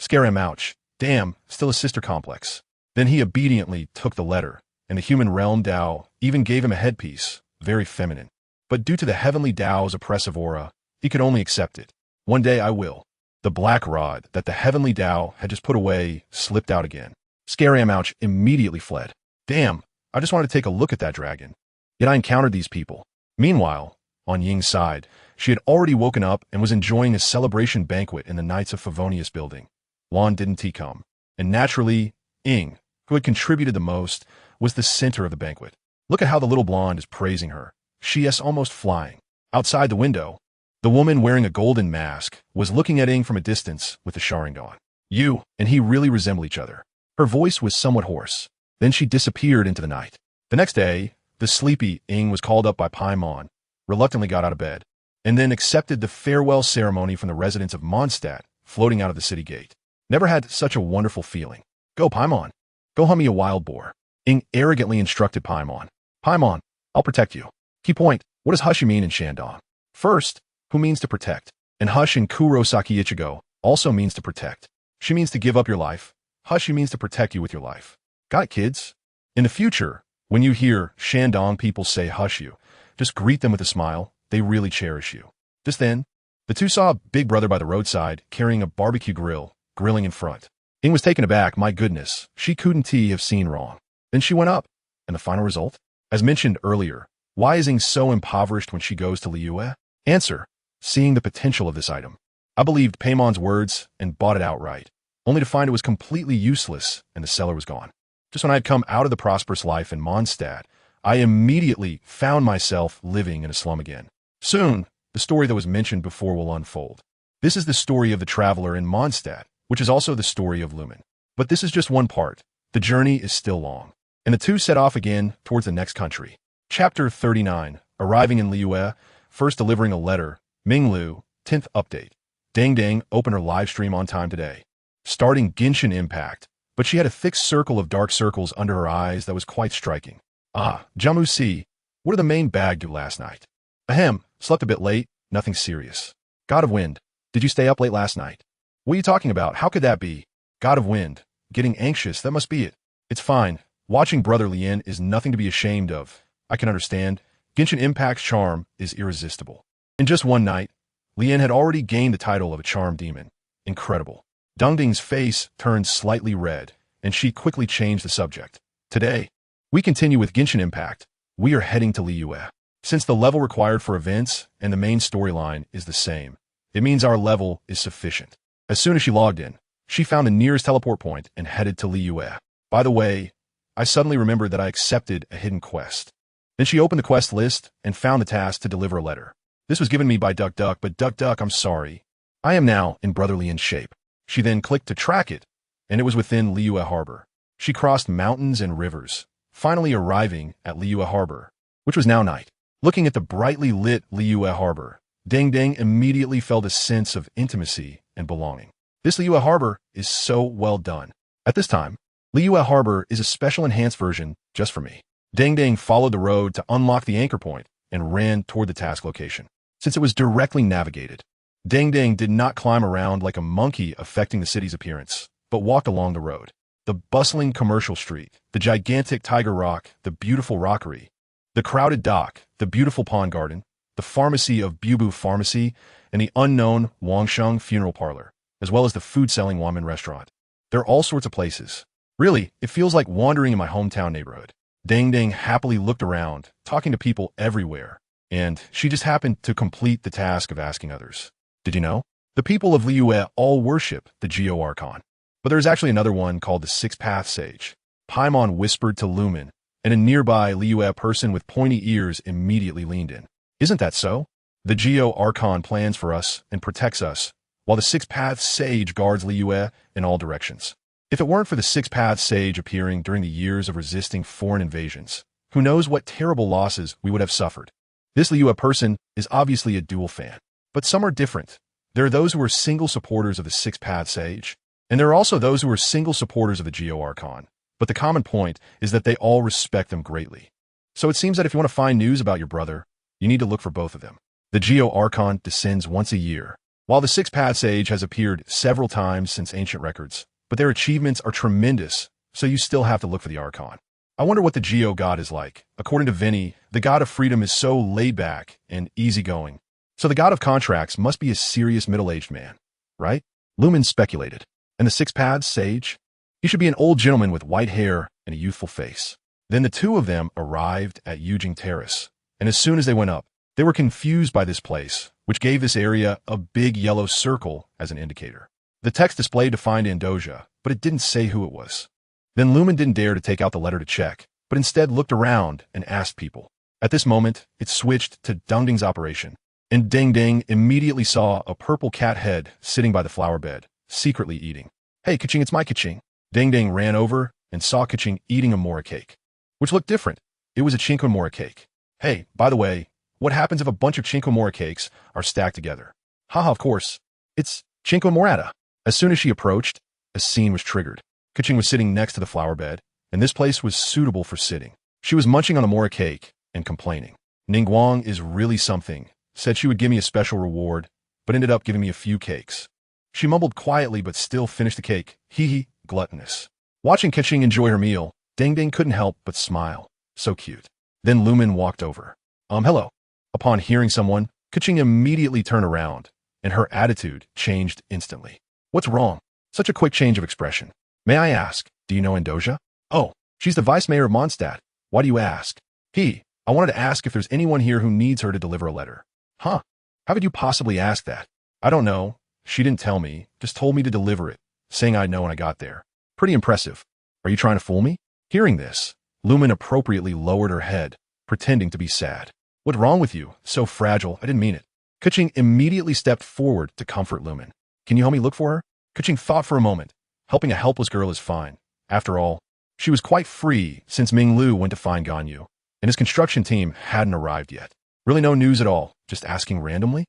Scaramouch, damn, still a sister complex. Then he obediently took the letter, and the human realm Tao even gave him a headpiece, very feminine. But due to the heavenly Tao's oppressive aura, he could only accept it. One day I will. The black rod that the heavenly Tao had just put away slipped out again. Scaramouch immediately fled. Damn, I just wanted to take a look at that dragon. Yet I encountered these people. Meanwhile, on Ying's side, She had already woken up and was enjoying a celebration banquet in the Knights of Favonius building. Didn't come. And naturally, Ing, who had contributed the most, was the center of the banquet. Look at how the little blonde is praising her. She is almost flying. Outside the window, the woman wearing a golden mask was looking at Ing from a distance with the Sharingan. You and he really resemble each other. Her voice was somewhat hoarse. Then she disappeared into the night. The next day, the sleepy Ing was called up by Paimon, reluctantly got out of bed, and then accepted the farewell ceremony from the residents of Mondstadt, floating out of the city gate. Never had such a wonderful feeling. Go, Paimon. Go hunt me a wild boar. Ing arrogantly instructed Paimon. Paimon, I'll protect you. Key point, what does Hushi mean in Shandong? First, who means to protect? And Hush in Kurosaki Ichigo also means to protect. She means to give up your life. Hushi means to protect you with your life. Got it, kids? In the future, when you hear Shandong people say hush you, just greet them with a smile. They really cherish you. Just then, the two saw a big brother by the roadside carrying a barbecue grill, grilling in front. Ing was taken aback. My goodness, she couldn't have seen wrong. Then she went up. And the final result? As mentioned earlier, why is Ing so impoverished when she goes to Liyue? Answer, seeing the potential of this item. I believed Paimon's words and bought it outright, only to find it was completely useless and the seller was gone. Just when I had come out of the prosperous life in Mondstadt, I immediately found myself living in a slum again. Soon, the story that was mentioned before will unfold. This is the story of the traveler in Mondstadt, which is also the story of Lumen. But this is just one part. The journey is still long. And the two set off again towards the next country. Chapter 39, arriving in Liyue, first delivering a letter, Minglu, 10th update. Dang opened her live stream on time today. Starting Genshin Impact, but she had a thick circle of dark circles under her eyes that was quite striking. Jamu C, what did the main bag do last night? Ahem, slept a bit late, nothing serious. God of Wind, did you stay up late last night? What are you talking about? How could that be? God of Wind, getting anxious, that must be it. It's fine. Watching Brother Lien is nothing to be ashamed of. I can understand. Genshin Impact's charm is irresistible. In just one night, Lien had already gained the title of a charm demon. Incredible. Dungding's face turned slightly red, and she quickly changed the subject. Today, we continue with Genshin Impact. We are heading to Liyue. Since the level required for events and the main storyline is the same, it means our level is sufficient. As soon as she logged in, she found the nearest teleport point and headed to Liyue. By the way, I suddenly remembered that I accepted a hidden quest. Then she opened the quest list and found the task to deliver a letter. This was given me by Duck, but Duck, I'm sorry. I am now in Brother Lien's shape. She then clicked to track it, and it was within Liyue Harbor. She crossed mountains and rivers, finally arriving at Liyue Harbor, which was now night. Looking at the brightly lit Liyue Harbor, Dang immediately felt a sense of intimacy and belonging. This Liyue Harbor is so well done. At this time, Liyue Harbor is a special enhanced version just for me. Dang followed the road to unlock the anchor point and ran toward the task location. Since it was directly navigated, Dang did not climb around like a monkey affecting the city's appearance, but walked along the road. The bustling commercial street, the gigantic Tiger Rock, the beautiful rockery, the crowded dock, the beautiful pond garden, the pharmacy of Bubu Pharmacy, and the unknown Wangsheng Funeral Parlor, as well as the food-selling Wanman restaurant. There are all sorts of places. Really, it feels like wandering in my hometown neighborhood. Dang happily looked around, talking to people everywhere, and she just happened to complete the task of asking others. Did you know? The people of Liyue all worship the Geo Archon. But there's actually another one called the Six Path Sage. Paimon whispered to Lumen, and a nearby Liyue person with pointy ears immediately leaned in. Isn't that so? The Geo Archon plans for us and protects us, while the Six Path Sage guards Liyue in all directions. If it weren't for the Six Path Sage appearing during the years of resisting foreign invasions, who knows what terrible losses we would have suffered. This Liyue person is obviously a dual fan. But some are different. There are those who are single supporters of the Six Path Sage, and there are also those who are single supporters of the Geo Archon. But the common point is that they all respect them greatly. So it seems that if you want to find news about your brother, you need to look for both of them. The Geo Archon descends once a year, while the Six Path Sage has appeared several times since ancient records, but their achievements are tremendous, so you still have to look for the Archon. I wonder what the Geo god is like. According to Vinny, the god of freedom is so laid-back and easygoing. So the god of contracts must be a serious middle-aged man, right? Lumen speculated. And the Six Paths Sage? He should be an old gentleman with white hair and a youthful face. Then the two of them arrived at Yujing Terrace, and as soon as they went up, They were confused by this place, which gave this area a big yellow circle as an indicator. The text displayed to find Andoja, but it didn't say who it was. Then Lumen didn't dare to take out the letter to check, but instead looked around and asked people. At this moment, it switched to Dungding's operation, and Ding immediately saw a purple cat head sitting by the flower bed, secretly eating. Hey, Kaching, it's my Kaching. Ding ran over and saw Kaching eating a mora cake, which looked different. It was a Chinko mora cake. Hey, by the way, what happens if a bunch of Chinko mora cakes are stacked together? Haha, of course. It's Chinko morata. As soon as she approached, a scene was triggered. Kaching was sitting next to the flower bed, and this place was suitable for sitting. She was munching on a mora cake and complaining. Ningguang is really something, said she would give me a special reward, but ended up giving me a few cakes. She mumbled quietly but still finished the cake. Hee, gluttonous. Watching Kaching enjoy her meal, Ding couldn't help but smile. So cute. Then Lumen walked over. Hello. Upon hearing someone, Kaching immediately turned around, and her attitude changed instantly. What's wrong? Such a quick change of expression. May I ask, do you know Andoja? Oh, she's the vice mayor of Mondstadt. Why do you ask? I wanted to ask if there's anyone here who needs her to deliver a letter. Huh? How could you possibly ask that? I don't know. She didn't tell me, just told me to deliver it, saying I'd know when I got there. Pretty impressive. Are you trying to fool me? Hearing this, Lumen appropriately lowered her head, pretending to be sad. What's wrong with you? So fragile, I didn't mean it. Kaching immediately stepped forward to comfort Lumen. Can you help me look for her? Kaching thought for a moment. Helping a helpless girl is fine. After all, she was quite free since Minglu went to find Ganyu, and his construction team hadn't arrived yet. Really no news at all, just asking randomly?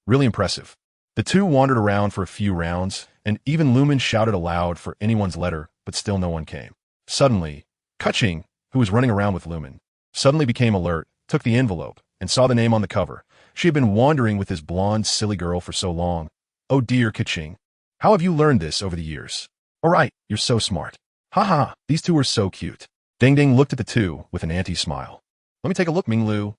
Really impressive. The two wandered around for a few rounds, and even Lumen shouted aloud for anyone's letter, but still no one came. Suddenly, Kaching, who was running around with Lumen, suddenly became alert, took the envelope, and saw the name on the cover. She had been wandering with this blonde, silly girl for so long. Oh dear, Kaching. How have you learned this over the years? All right, you're so smart. Haha, these two are so cute. Ding looked at the two with an anti-smile. Let me take a look, Minglu.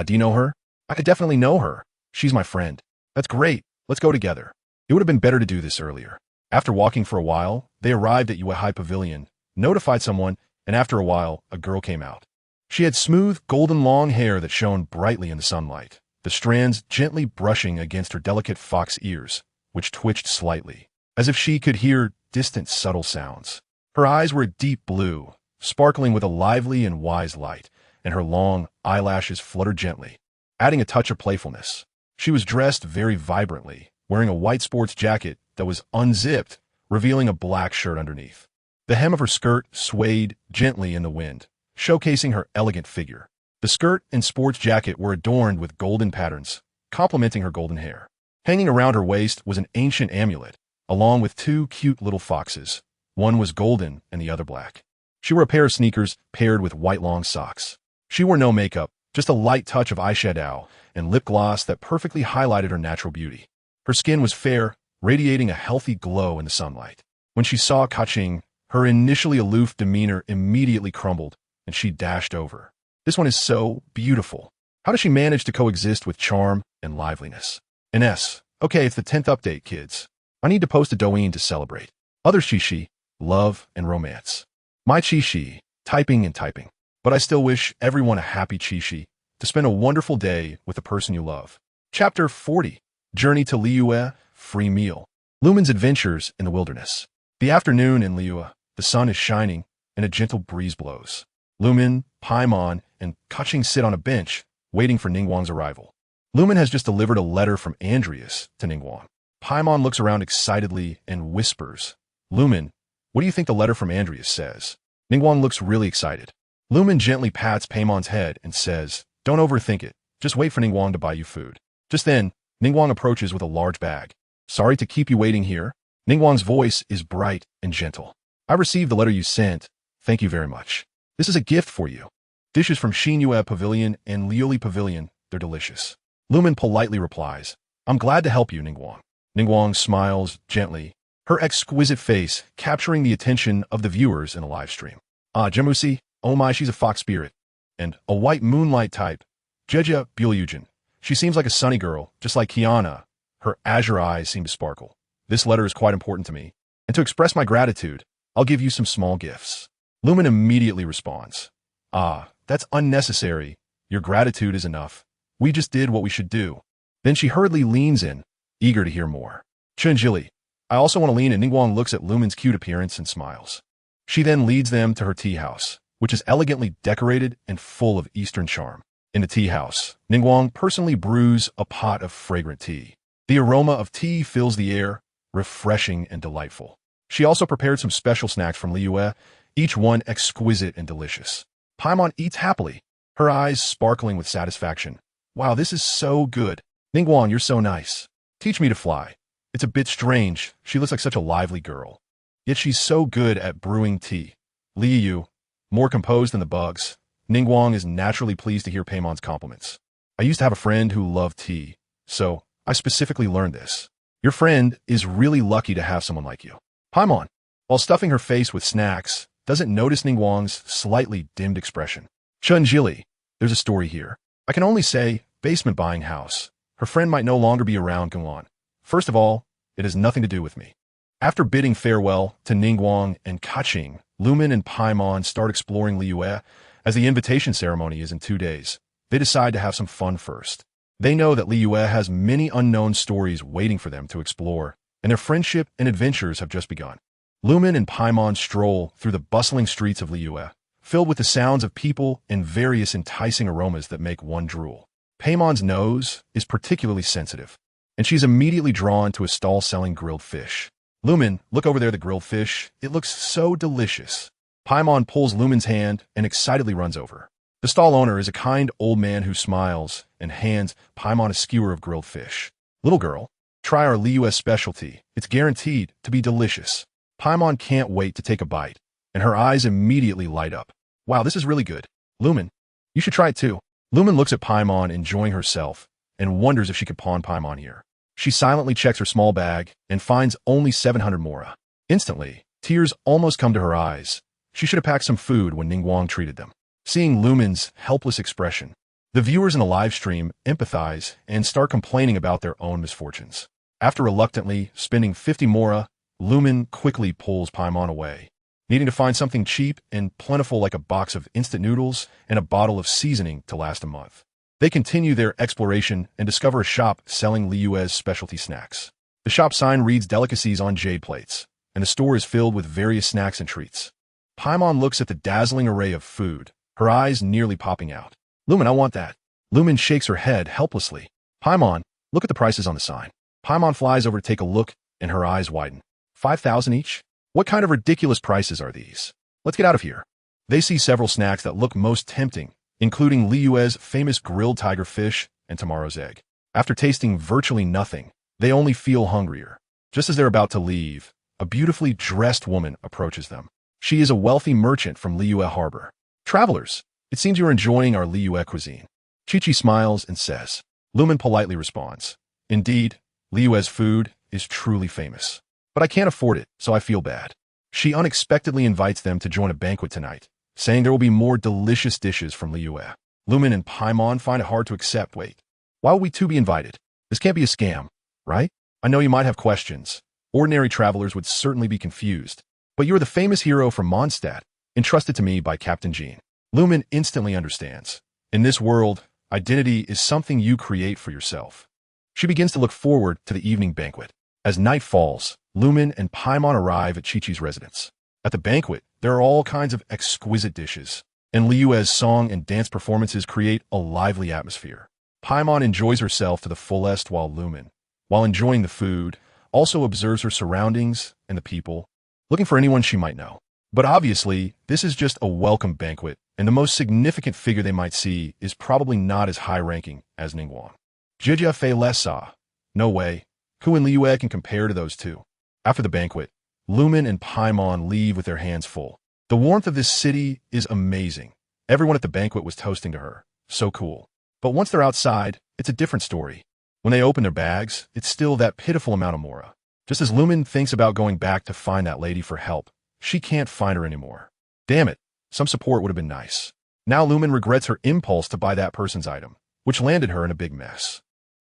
Do you know her? I could definitely know her. She's my friend. That's great. Let's go together. It would have been better to do this earlier. After walking for a while, they arrived at Yuehai Pavilion, notified someone, and after a while, a girl came out. She had smooth, golden long hair that shone brightly in the sunlight, the strands gently brushing against her delicate fox ears, which twitched slightly, as if she could hear distant, subtle sounds. Her eyes were a deep blue, sparkling with a lively and wise light, and her long eyelashes fluttered gently, adding a touch of playfulness. She was dressed very vibrantly, wearing a white sports jacket that was unzipped, revealing a black shirt underneath. The hem of her skirt swayed gently in the wind, showcasing her elegant figure. The skirt and sports jacket were adorned with golden patterns, complementing her golden hair. Hanging around her waist was an ancient amulet, along with two cute little foxes. One was golden and the other black. She wore a pair of sneakers paired with white long socks. She wore no makeup, just a light touch of eyeshadow and lip gloss that perfectly highlighted her natural beauty. Her skin was fair, radiating a healthy glow in the sunlight. When she saw Kaching, her initially aloof demeanor immediately crumbled, and she dashed over. This one is so beautiful. How does she manage to coexist with charm and liveliness? Ines, okay, it's the 10th update, kids. I need to post a Douyin to celebrate. Other Shishi, love and romance. My Chishi, typing and typing. But I still wish everyone a happy Chishi, to spend a wonderful day with the person you love. Chapter 40, Journey to Liyue, Free Meal. Lumen's Adventures in the Wilderness. The afternoon in Liyue, the sun is shining, and a gentle breeze blows. Lumen, Paimon, and Kaching sit on a bench, waiting for Ningguang's arrival. Lumen has just delivered a letter from Andreas to Ningguang. Paimon looks around excitedly and whispers, Lumen, what do you think the letter from Andreas says? Ningguang looks really excited. Lumen gently pats Paimon's head and says, don't overthink it. Just wait for Ningguang to buy you food. Just then, Ningguang approaches with a large bag. Sorry to keep you waiting here. Ningguang's voice is bright and gentle. I received the letter you sent. Thank you very much. This is a gift for you. Dishes from Xinyue Pavilion and Liyue Pavilion. They're delicious. Lumen politely replies, I'm glad to help you, Ningguang. Ningguang smiles gently, her exquisite face capturing the attention of the viewers in a live stream. Jamusi, oh my, she's a fox spirit. And a white moonlight type, Jeja Bulyujin. She seems like a sunny girl, just like Kiana. Her azure eyes seem to sparkle. This letter is quite important to me, and to express my gratitude, I'll give you some small gifts. Lumen immediately responds, that's unnecessary. Your gratitude is enough. We just did what we should do. Then she hurriedly leans in, eager to hear more. Chunjili. I also want to lean in. Ningguang looks at Lumen's cute appearance and smiles. She then leads them to her tea house, which is elegantly decorated and full of Eastern charm. In the tea house, Ningguang personally brews a pot of fragrant tea. The aroma of tea fills the air, refreshing and delightful. She also prepared some special snacks from Liyue, each one exquisite and delicious. Paimon eats happily, her eyes sparkling with satisfaction. Wow, this is so good. Ningguang, you're so nice. Teach me to fly. It's a bit strange. She looks like such a lively girl. Yet she's so good at brewing tea. Liyue, more composed than the bugs. Ningguang is naturally pleased to hear Paimon's compliments. I used to have a friend who loved tea, so I specifically learned this. Your friend is really lucky to have someone like you. Paimon, while stuffing her face with snacks, doesn't notice Ningguang's slightly dimmed expression. Chunjili, there's a story here. I can only say, basement buying house. Her friend might no longer be around Genglan. First of all, it has nothing to do with me. After bidding farewell to Ningguang and Kaching, Lumen and Paimon start exploring Liyue. As the invitation ceremony is in 2 days, they decide to have some fun first. They know that Liyue has many unknown stories waiting for them to explore, and their friendship and adventures have just begun. Lumen and Paimon stroll through the bustling streets of Liyue, filled with the sounds of people and various enticing aromas that make one drool. Paimon's nose is particularly sensitive, and she's immediately drawn to a stall selling grilled fish. Lumen, look over there, the grilled fish. It looks so delicious. Paimon pulls Lumen's hand and excitedly runs over. The stall owner is a kind old man who smiles and hands Paimon a skewer of grilled fish. Little girl, try our Liyue specialty. It's guaranteed to be delicious. Paimon can't wait to take a bite, and her eyes immediately light up. Wow, this is really good. Lumen, you should try it too. Lumen looks at Paimon enjoying herself and wonders if she could pawn Paimon here. She silently checks her small bag and finds only 700 mora. Instantly, tears almost come to her eyes. She should have packed some food when Ningguang treated them. Seeing Lumen's helpless expression, the viewers in the live stream empathize and start complaining about their own misfortunes. After reluctantly spending 50 mora, Lumen quickly pulls Paimon away, needing to find something cheap and plentiful like a box of instant noodles and a bottle of seasoning to last a month. They continue their exploration and discover a shop selling Liyue's specialty snacks. The shop sign reads delicacies on jade plates, and the store is filled with various snacks and treats. Paimon looks at the dazzling array of food, her eyes nearly popping out. Lumen, I want that. Lumen shakes her head helplessly. Paimon, look at the prices on the sign. Paimon flies over to take a look, and her eyes widen. 5,000 each? What kind of ridiculous prices are these? Let's get out of here. They see several snacks that look most tempting, including Liyue's famous grilled tiger fish and tomorrow's egg. After tasting virtually nothing, they only feel hungrier. Just as they're about to leave, a beautifully dressed woman approaches them. She is a wealthy merchant from Liyue Harbor. Travelers, it seems you're enjoying our Liyue cuisine. Chi-Chi smiles and says. Lumen politely responds. Indeed, Liyue's food is truly famous. But I can't afford it, so I feel bad. She unexpectedly invites them to join a banquet tonight, saying there will be more delicious dishes from Liyue. Lumen and Paimon find it hard to accept. Wait, why will we too be invited? This can't be a scam, right? I know you might have questions. Ordinary travelers would certainly be confused. But you are the famous hero from Mondstadt, entrusted to me by Captain Jean. Lumen instantly understands. In this world, identity is something you create for yourself. She begins to look forward to the evening banquet. As night falls, Lumen and Paimon arrive at Chi-Chi's residence. At the banquet, there are all kinds of exquisite dishes, and Liyue's song and dance performances create a lively atmosphere. Paimon enjoys herself to the fullest while Lumen, while enjoying the food, also observes her surroundings and the people, looking for anyone she might know. But obviously, this is just a welcome banquet, and the most significant figure they might see is probably not as high-ranking as Ningguang. Jijia Fei Lessa. No way. Who in Liyue can compare to those two? After the banquet, Lumen and Paimon leave with their hands full. The warmth of this city is amazing. Everyone at the banquet was toasting to her. So cool. But once they're outside, it's a different story. When they open their bags, it's still that pitiful amount of mora. Just as Lumen thinks about going back to find that lady for help, she can't find her anymore. Damn it, some support would have been nice. Now Lumen regrets her impulse to buy that person's item, which landed her in a big mess.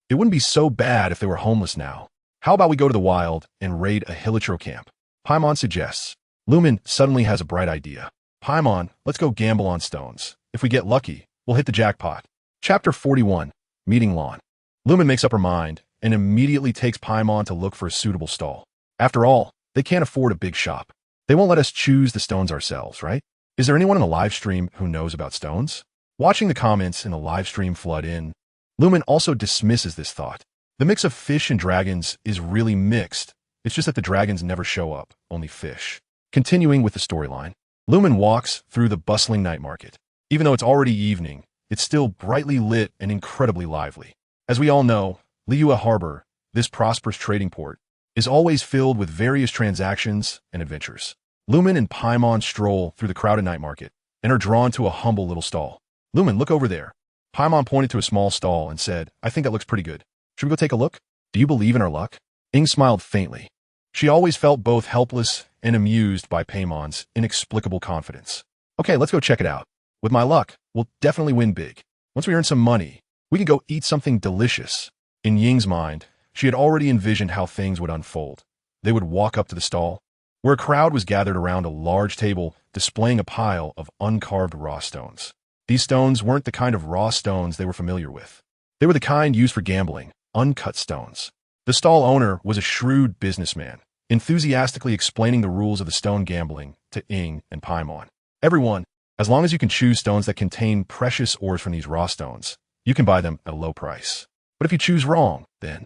It wouldn't be so bad if they were homeless now. How about we go to the wild and raid a Hilichurl camp? Paimon suggests. Lumen suddenly has a bright idea. Paimon, let's go gamble on stones. If we get lucky, we'll hit the jackpot. Chapter 41. meeting lawn. Lumen makes up her mind and immediately takes Paimon to look for a suitable stall. After all, they can't afford a big shop. They won't let us choose the stones ourselves, right? Is there anyone in the live stream who knows about stones? Watching the comments in the live stream flood in, Lumen also dismisses this thought. The mix of fish and dragons is really mixed. It's just that the dragons never show up, only fish. Continuing with the storyline, Lumen walks through the bustling night market. Even though it's already evening, it's still brightly lit and incredibly lively. As we all know, Liyue Harbor, this prosperous trading port, is always filled with various transactions and adventures. Lumen and Paimon stroll through the crowded night market and are drawn to a humble little stall. Lumen, look over there. Paimon pointed to a small stall and said, I think that looks pretty good. Should we go take a look? Do you believe in our luck? Ing smiled faintly. She always felt both helpless and amused by Paimon's inexplicable confidence. Okay, let's go check it out. With my luck, we'll definitely win big. Once we earn some money, we can go eat something delicious. In Ying's mind, she had already envisioned how things would unfold. They would walk up to the stall, where a crowd was gathered around a large table displaying a pile of uncarved raw stones. These stones weren't the kind of raw stones they were familiar with. They were the kind used for gambling, uncut stones. The stall owner was a shrewd businessman, enthusiastically explaining the rules of the stone gambling to Ing and Paimon. Everyone, as long as you can choose stones that contain precious ores from these raw stones, you can buy them at a low price. But if you choose wrong, then...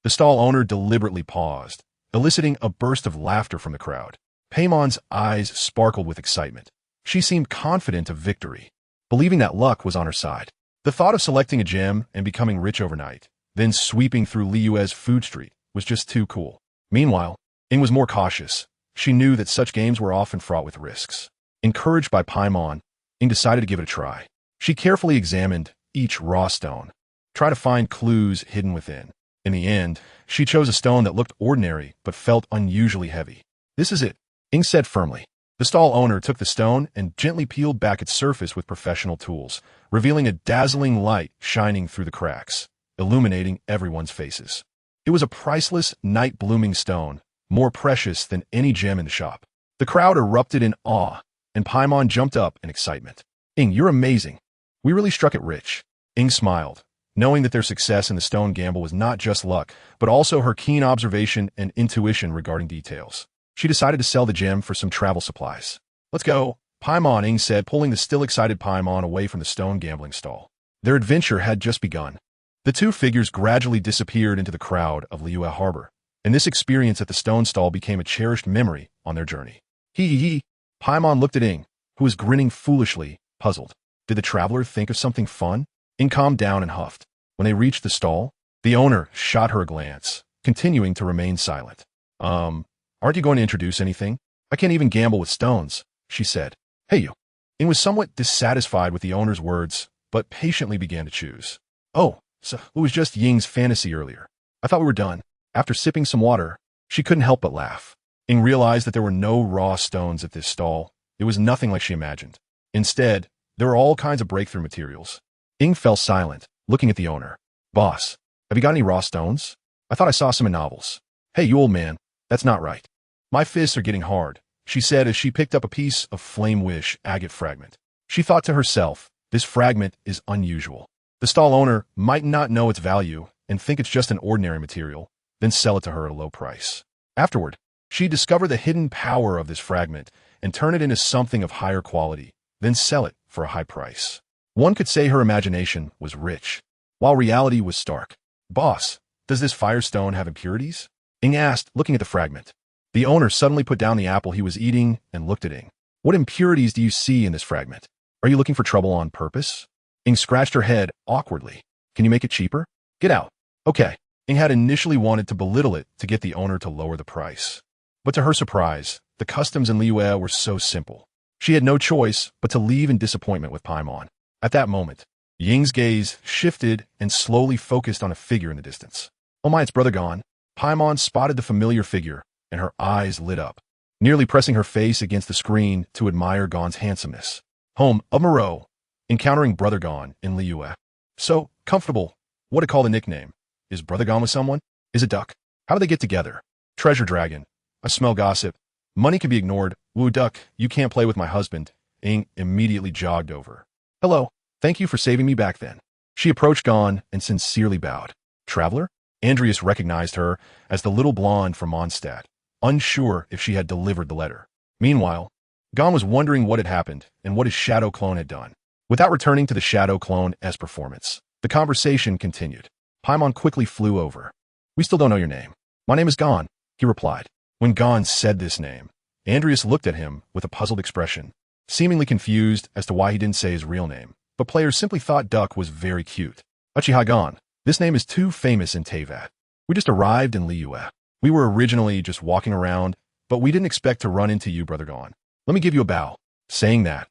The stall owner deliberately paused, eliciting a burst of laughter from the crowd. Paimon's eyes sparkled with excitement. She seemed confident of victory, believing that luck was on her side. The thought of selecting a gem and becoming rich overnight, then sweeping through Liyue's food street, was just too cool. Meanwhile, Ing was more cautious. She knew that such games were often fraught with risks. Encouraged by Paimon, Ing decided to give it a try. She carefully examined each raw stone, tried to find clues hidden within. In the end, she chose a stone that looked ordinary but felt unusually heavy. This is it, Ing said firmly. The stall owner took the stone and gently peeled back its surface with professional tools, revealing a dazzling light shining through the cracks, illuminating everyone's faces. It was a priceless, night-blooming stone, more precious than any gem in the shop. The crowd erupted in awe, and Paimon jumped up in excitement. Ing, you're amazing. We really struck it rich. Ing smiled, knowing that their success in the stone gamble was not just luck, but also her keen observation and intuition regarding details. She decided to sell the gem for some travel supplies. Let's go, Paimon, Ing said, pulling the still excited Paimon away from the stone gambling stall. Their adventure had just begun. The two figures gradually disappeared into the crowd of Liyue Harbor, and this experience at the stone stall became a cherished memory on their journey. Hee. Paimon looked at Ing, who was grinning foolishly, puzzled. Did the traveler think of something fun? Ing calmed down and huffed. When they reached the stall, the owner shot her a glance, continuing to remain silent. Aren't you going to introduce anything? I can't even gamble with stones, she said. Hey you. Ing was somewhat dissatisfied with the owner's words, but patiently began to choose. Oh, so it was just Ying's fantasy earlier. I thought we were done. After sipping some water, she couldn't help but laugh. Ing realized that there were no raw stones at this stall. It was nothing like she imagined. Instead, there were all kinds of breakthrough materials. Ing fell silent, looking at the owner. Boss, have you got any raw stones? I thought I saw some in novels. Hey, you old man, that's not right. My fists are getting hard, she said as she picked up a piece of flame-wish agate fragment. She thought to herself, this fragment is unusual. The stall owner might not know its value and think it's just an ordinary material, then sell it to her at a low price. Afterward, she discovered the hidden power of this fragment and turn it into something of higher quality, then sell it for a high price. One could say her imagination was rich, while reality was stark. Boss, does this firestone have impurities? Ing asked, looking at the fragment. The owner suddenly put down the apple he was eating and looked at Ing. What impurities do you see in this fragment? Are you looking for trouble on purpose? Ing scratched her head awkwardly. Can you make it cheaper? Get out. Okay. Ing had initially wanted to belittle it to get the owner to lower the price. But to her surprise, the customs in Liyue were so simple. She had no choice but to leave in disappointment with Paimon. At that moment, Ying's gaze shifted and slowly focused on a figure in the distance. Oh my, it's Brother Gon. Paimon spotted the familiar figure, and her eyes lit up, nearly pressing her face against the screen to admire Gon's handsomeness. Home of Moreau, encountering Brother Gon in Liyue. So comfortable. What to call the nickname? Is Brother Gon with someone? Is it Duck? How do they get together? Treasure Dragon. I smell gossip. Money can be ignored. Woo Duck, you can't play with my husband. Ing immediately jogged over. Hello. Thank you for saving me back then. She approached Gon and sincerely bowed. Traveler? Andreas recognized her as the little blonde from Mondstadt, unsure if she had delivered the letter. Meanwhile, Gon was wondering what had happened and what his shadow clone had done. Without returning to the shadow clone's performance, the conversation continued. Paimon quickly flew over. We still don't know your name. My name is Gon, he replied. When Gon said this name, Andreas looked at him with a puzzled expression, seemingly confused as to why he didn't say his real name, but players simply thought Duck was very cute. Uchiha Gon. This name is too famous in Teyvat. We just arrived in Liyue. We were originally just walking around, but we didn't expect to run into you, Brother Gon. Let me give you a bow. Saying that,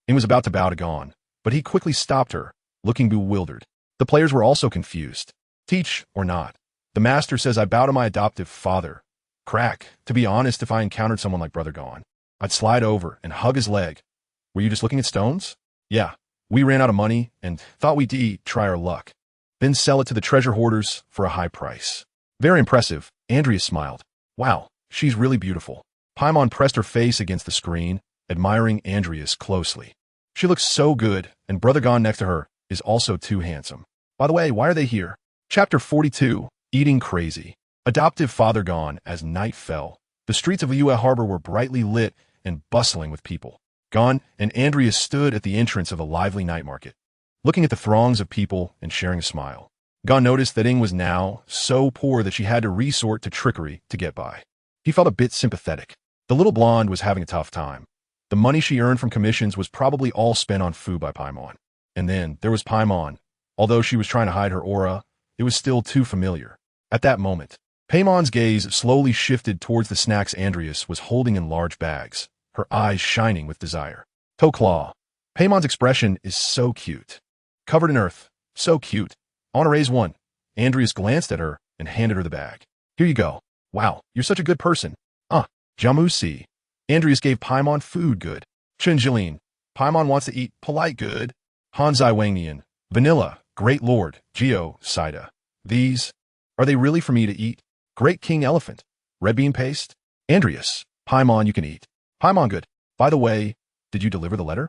Ing was about to bow to Gon, but he quickly stopped her, looking bewildered. The players were also confused. Teach or not, the master says I bow to my adoptive father. Crack. To be honest, if I encountered someone like Brother Gon, I'd slide over and hug his leg. Were you just looking at stones? Yeah. We ran out of money and thought we'd try our luck. Then sell it to the treasure hoarders for a high price. Very impressive, Andreas smiled. Wow, she's really beautiful. Paimon pressed her face against the screen, admiring Andreas closely. She looks so good, and Brother Gon next to her is also too handsome. By the way, why are they here? Chapter 42, Eating Crazy. Adoptive father Gon. As night fell, the streets of Liyue Harbor were brightly lit and bustling with people. Gon and Andreas stood at the entrance of a lively night market, looking at the throngs of people and sharing a smile. Gon noticed that Ing was now so poor that she had to resort to trickery to get by. He felt a bit sympathetic. The little blonde was having a tough time. The money she earned from commissions was probably all spent on food by Paimon. And then there was Paimon. Although she was trying to hide her aura, it was still too familiar. At that moment, Paimon's gaze slowly shifted towards the snacks Andreas was holding in large bags, her eyes shining with desire. Claw. Paimon's expression is so cute. Covered in earth. So cute. I want to raise one. Andreas glanced at her and handed her the bag. Here you go. Wow, you're such a good person. Jamusi. Andreas gave Paimon food good. Chinjilin. Paimon wants to eat polite good. Hanzai Wangian. Vanilla. Great Lord. Geo. Saida. These. Are they really for me to eat? Great King Elephant. Red bean paste. Andreas. Paimon you can eat. Paimon good. By the way, did you deliver the letter?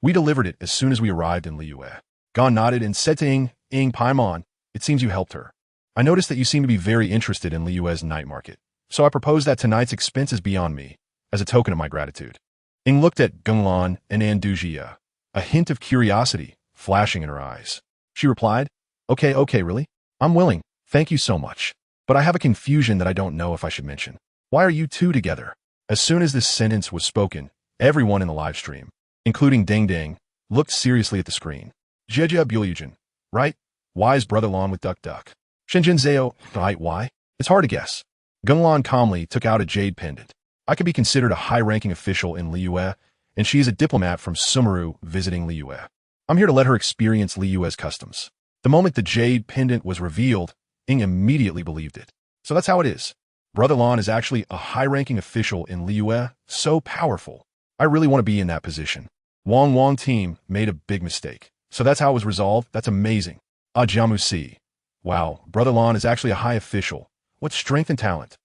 We delivered it as soon as we arrived in Liyue. Gon nodded and said to Ing Paimon, it seems you helped her. I noticed that you seem to be very interested in Liyue's night market, so I propose that tonight's expenses be on me, as a token of my gratitude. Ing looked at Genglan and Andujia, a hint of curiosity flashing in her eyes. She replied, Okay, really? I'm willing, thank you so much. But I have a confusion that I don't know if I should mention. Why are you two together? As soon as this sentence was spoken, everyone in the live stream, including Ding Ding, looked seriously at the screen. Jeja Bulyujin, right? Why is Brother Lon with Duck Duck? Shinjin Zeo, right, why? It's hard to guess. Genglan calmly took out a jade pendant. I could be considered a high-ranking official in Liyue, and she is a diplomat from Sumeru visiting Liyue. I'm here to let her experience Liyue's customs. The moment the jade pendant was revealed, Ing immediately believed it. So that's how it is. Brother Lon is actually a high-ranking official in Liyue, so powerful. I really want to be in that position. Wang team made a big mistake. So that's how it was resolved? That's amazing. Jamusi. Wow, Brother Lon is actually a high official. What strength and talent.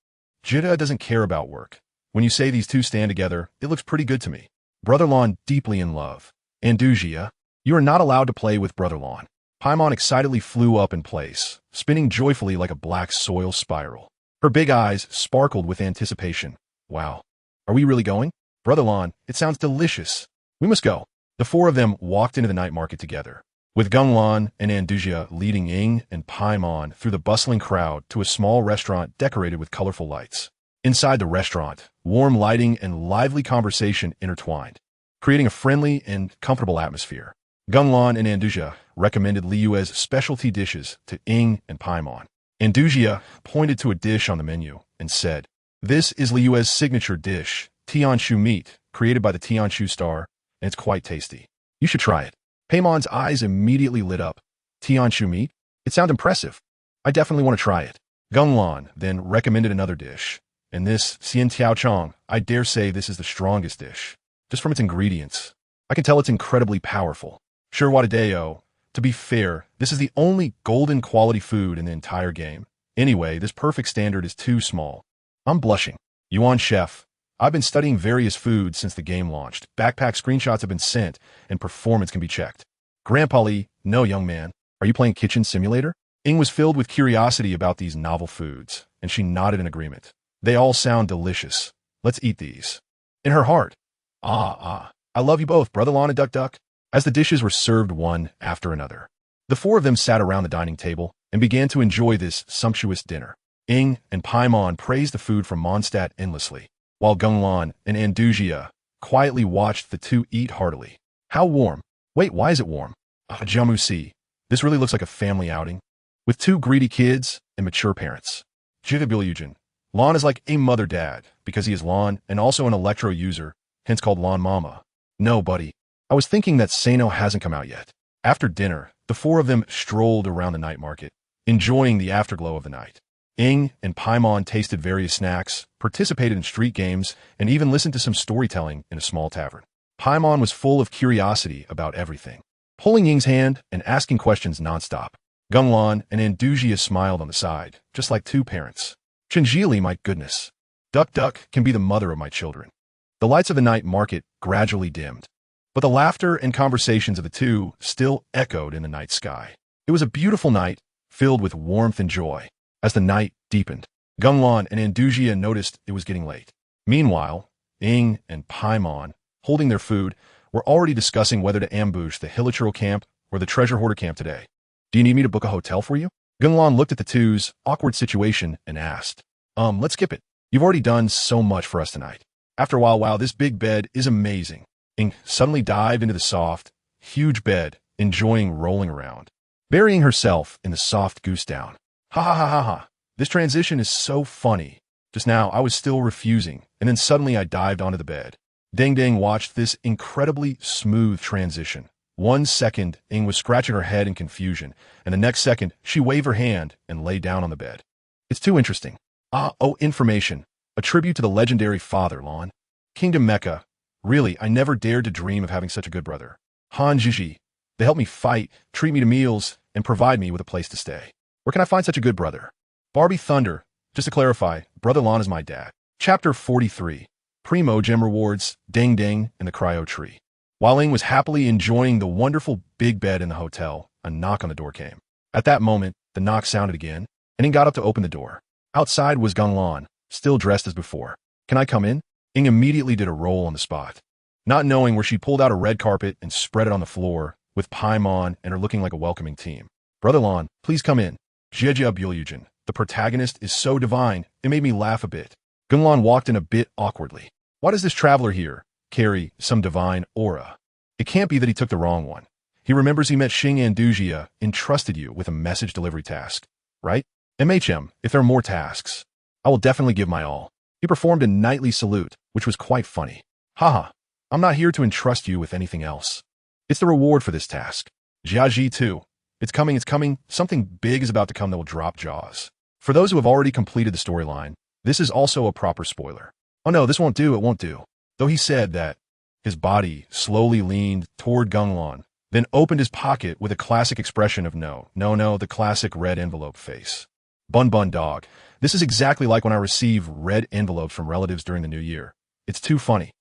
Jita doesn't care about work. When you say these two stand together, it looks pretty good to me. Brother Lon deeply in love. Andujia, you are not allowed to play with Brother Lon. Paimon excitedly flew up in place, spinning joyfully like a black soil spiral. Her big eyes sparkled with anticipation. Wow. Are we really going? Brother Lon, it sounds delicious. We must go. The four of them walked into the night market together, with Genglan and Andujia leading Ing and Paimon through the bustling crowd to a small restaurant decorated with colorful lights. Inside the restaurant, warm lighting and lively conversation intertwined, creating a friendly and comfortable atmosphere. Genglan and Andujia recommended Liyue's specialty dishes to Ing and Paimon. Andujia pointed to a dish on the menu and said, This is Liyue's signature dish, Tianshu meat, created by the Tianshu star, and it's quite tasty. You should try it. Paimon's eyes immediately lit up. Tianshu meat? It sounds impressive. I definitely want to try it. Genglan then recommended another dish, and this, Xian Tiao Chong, I dare say this is the strongest dish. Just from its ingredients, I can tell it's incredibly powerful. Sure, Wadadeo. To be fair, this is the only golden quality food in the entire game. Anyway, this perfect standard is too small. I'm blushing. Yuan Chef. I've been studying various foods since the game launched. Backpack screenshots have been sent, and performance can be checked. Grandpa Lee, No, young man. Are you playing Kitchen Simulator? Ing was filled with curiosity about these novel foods, and she nodded in agreement. They all sound delicious. Let's eat these. In her heart, I love you both, Brother Lon and Duck Duck. As the dishes were served one after another, the four of them sat around the dining table and began to enjoy this sumptuous dinner. Ing and Paimon praised the food from Mondstadt endlessly, while Gunglon and Andusia quietly watched the two eat heartily. How warm. Wait, why is it warm? Jamusi. This really looks like a family outing, with two greedy kids and mature parents. Jigabilyujin. Lon is like a mother-dad, because he is Lon and also an electro user, hence called Lon Mama. No, buddy. I was thinking that Susanoo hasn't come out yet. After dinner, the four of them strolled around the night market, enjoying the afterglow of the night. Ing and Paimon tasted various snacks, participated in street games, and even listened to some storytelling in a small tavern. Paimon was full of curiosity about everything, pulling Ying's hand and asking questions nonstop. Gunglon and Andusia smiled on the side, just like two parents. Chinjili, my goodness. Duck Duck can be the mother of my children. The lights of the night market gradually dimmed, but the laughter and conversations of the two still echoed in the night sky. It was a beautiful night, filled with warmth and joy. As the night deepened, Gunglon and Andusia noticed it was getting late. Meanwhile, Ing and Paimon, holding their food, were already discussing whether to ambush the Hilichurl camp or the treasure hoarder camp today. Do you need me to book a hotel for you? Gunglon looked at the two's awkward situation and asked, let's skip it. You've already done so much for us tonight. After a while, wow, this big bed is amazing. Ing suddenly dived into the soft, huge bed, enjoying rolling around, burying herself in the soft goose down. Ha ha ha ha ha. This transition is so funny. Just now, I was still refusing, and then suddenly I dived onto the bed. Deng Deng watched this incredibly smooth transition. 1 second, Ing was scratching her head in confusion, and the next second, she waved her hand and lay down on the bed. It's too interesting. Information. A tribute to the legendary father, Lon. Kingdom Mecha. Really, I never dared to dream of having such a good brother. Han Jiji. They help me fight, treat me to meals, and provide me with a place to stay. Where can I find such a good brother? Barbie Thunder. Just to clarify, Brother Lon is my dad. Chapter 43. Primo Gem Rewards, Deng Deng, and the Cryo Tree. While Ing was happily enjoying the wonderful big bed in the hotel, a knock on the door came. At that moment, the knock sounded again, and Ing got up to open the door. Outside was Gunglon, still dressed as before. Can I come in? Ing immediately did a roll on the spot. Not knowing where, she pulled out a red carpet and spread it on the floor, with Paimon and her looking like a welcoming team. Brother Lon, please come in. Jieja Bulyujin. The protagonist is so divine, it made me laugh a bit. Gunglon walked in a bit awkwardly. Why does this traveler here carry some divine aura? It can't be that he took the wrong one. He remembers he met Xing Andusia, entrusted you with a message delivery task, right? MHM, if there are more tasks, I will definitely give my all. He performed a knightly salute, which was quite funny. Haha, I'm not here to entrust you with anything else. It's the reward for this task. Jiaji too. It's coming, something big is about to come that will drop jaws. For those who have already completed the storyline, this is also a proper spoiler. Oh no, this won't do, it won't do. Though he said that, his body slowly leaned toward Gunglon, then opened his pocket with a classic expression of no, the classic red envelope face. Bun bun dog. This is exactly like when I receive red envelopes from relatives during the new year. It's too funny.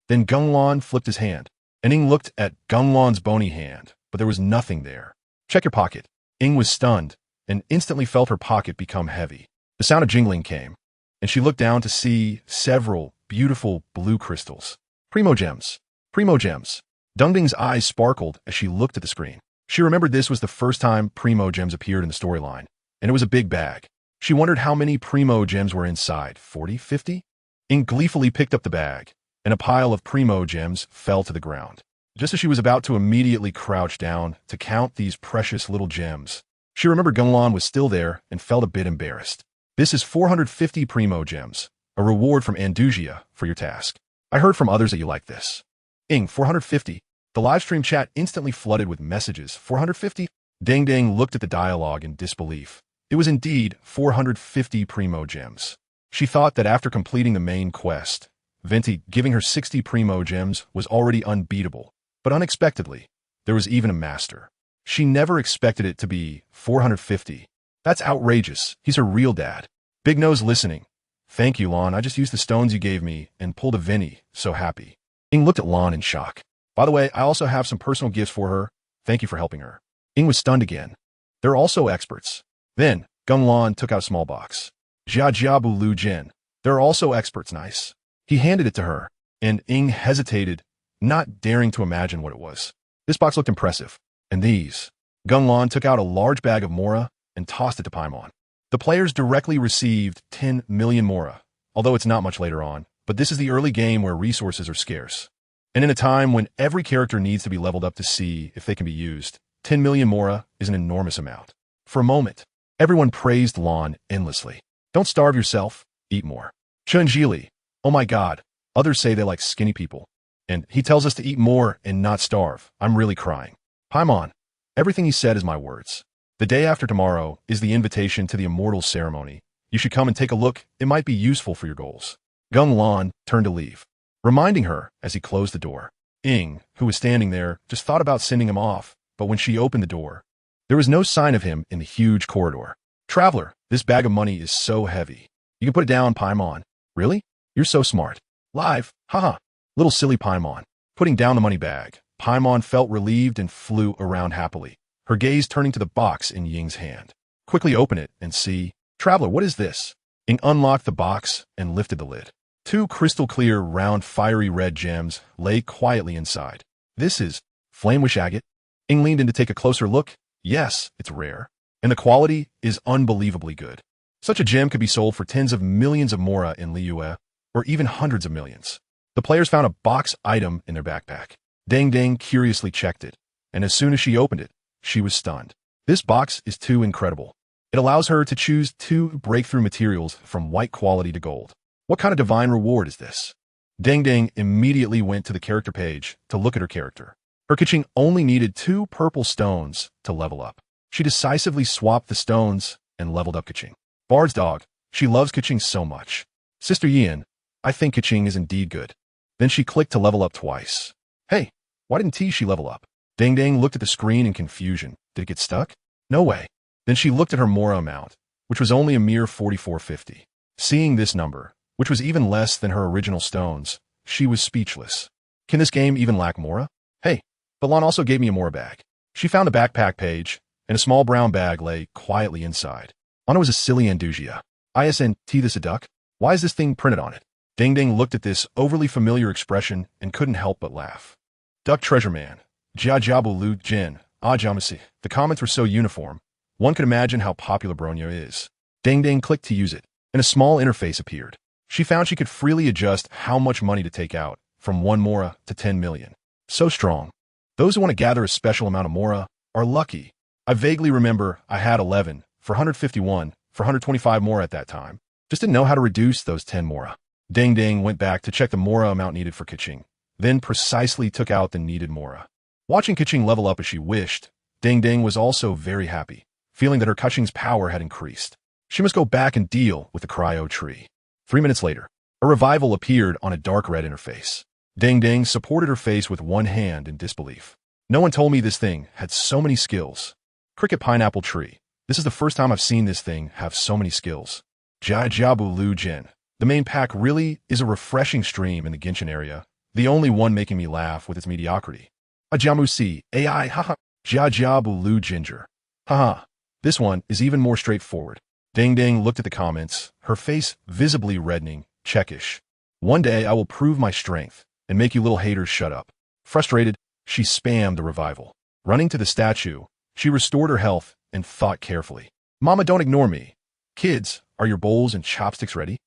Then Gunglon flipped his hand, and Ing looked at Gunglon's bony hand, but there was nothing there. Check your pocket. Ing was stunned, and instantly felt her pocket become heavy. The sound of jingling came, and she looked down to see several beautiful blue crystals. Primo gems. Primo gems. Dungding's eyes sparkled as she looked at the screen. She remembered this was the first time Primo gems appeared in the storyline, and it was a big bag. She wondered how many Primo gems were inside. 40, 50? Ing gleefully picked up the bag, and a pile of Primo gems fell to the ground. Just as she was about to immediately crouch down to count these precious little gems, she remembered Gunglon was still there and felt a bit embarrassed. This is 450 Primo gems, a reward from Andusia for your task. I heard from others that you like this. Ing, 450. The livestream chat instantly flooded with messages. 450? Deng Deng looked at the dialogue in disbelief. It was indeed 450 Primo gems. She thought that after completing the main quest, Venti giving her 60 Primo gems was already unbeatable. But unexpectedly, there was even a master. She never expected it to be 450. That's outrageous. He's her real dad. Big Nose listening. Thank you, Lon. I just used the stones you gave me and pulled a Vinny. So happy. Ing looked at Lon in shock. By the way, I also have some personal gifts for her. Thank you for helping her. Ying was stunned again. They're also experts. Then, Geng took out a small box. Jiajiabu Lu Jin. They're also experts, nice. He handed it to her, and Ying hesitated, not daring to imagine what it was. This box looked impressive. And these. Geng took out a large bag of Mora and tossed it to Paimon. The players directly received 10 million Mora, although it's not much later on, but this is the early game where resources are scarce. And in a time when every character needs to be leveled up to see if they can be used, 10 million Mora is an enormous amount. For a moment, everyone praised Lan endlessly. Don't starve yourself, eat more. Chunjili, oh my god, others say they like skinny people. And he tells us to eat more and not starve. I'm really crying. Paimon, everything he said is my words. The day after tomorrow is the invitation to the Immortals ceremony. You should come and take a look. It might be useful for your goals. Geng turned to leave, reminding her as he closed the door. Ying, who was standing there, just thought about sending him off, but when she opened the door, there was no sign of him in the huge corridor. Traveler, this bag of money is so heavy. You can put it down, Paimon. Really? You're so smart. Live, haha. Little silly Paimon. Putting down the money bag, Paimon felt relieved and flew around happily, her gaze turning to the box in Ying's hand. Quickly open it and see. Traveler, what is this? Ying unlocked the box and lifted the lid. 2 crystal-clear, round, fiery red gems lay quietly inside. This is flame-wish agate. Ying leaned in to take a closer look. Yes, it's rare. And the quality is unbelievably good. Such a gem could be sold for tens of millions of Mora in Liyue, or even hundreds of millions. The players found a box item in their backpack. Deng curiously checked it, and as soon as she opened it, she was stunned. This box is too incredible. It allows her to choose 2 breakthrough materials from white quality to gold. What kind of divine reward is this? Deng immediately went to the character page to look at her character. Her Keqing only needed 2 purple stones to level up. She decisively swapped the stones and leveled up Keqing. Bard's dog, she loves Keqing so much. Sister Yian, I think Keqing is indeed good. Then she clicked to level up twice. Hey, why didn't she level up? Deng looked at the screen in confusion. Did it get stuck? No way. Then she looked at her Mora amount, which was only a mere 4450. Seeing this number, which was even less than her original stones, she was speechless. Can this game even lack Mora? Hey, but Lan also gave me a Mora bag. She found a backpack page, and a small brown bag lay quietly inside. On it was a silly Andusia. ISNT this a duck? Why is this thing printed on it? Deng looked at this overly familiar expression and couldn't help but laugh. Duck Treasure Man. Jiajiabu Lu Jin. Jamasi. The comments were so uniform. One could imagine how popular Bronya is. Deng clicked to use it, and a small interface appeared. She found she could freely adjust how much money to take out, from 1 Mora to 10 million. So strong. Those who want to gather a special amount of Mora are lucky. I vaguely remember I had 11, for 151, for 125 Mora at that time. Just didn't know how to reduce those 10 Mora. Deng went back to check the Mora amount needed for Keqing, then precisely took out the needed Mora. Watching Keqing level up as she wished, Deng was also very happy, feeling that her Keqing's power had increased. She must go back and deal with the cryo tree. 3 minutes later, a revival appeared on a dark red interface. Deng supported her face with one hand in disbelief. No one told me this thing had so many skills. Cricket Pineapple Tree. This is the first time I've seen this thing have so many skills. Jiajiabu Lu Jin. The main pack really is a refreshing stream in the Genshin area, the only one making me laugh with its mediocrity. Ajamusi, AI, haha. Jiajiabu Lu Ginger. Haha. This one is even more straightforward. Deng looked at the comments, her face visibly reddening, checkish. One day I will prove my strength and make you little haters shut up. Frustrated, she spammed the revival. Running to the statue, she restored her health and thought carefully. Mama, don't ignore me. Kids, are your bowls and chopsticks ready?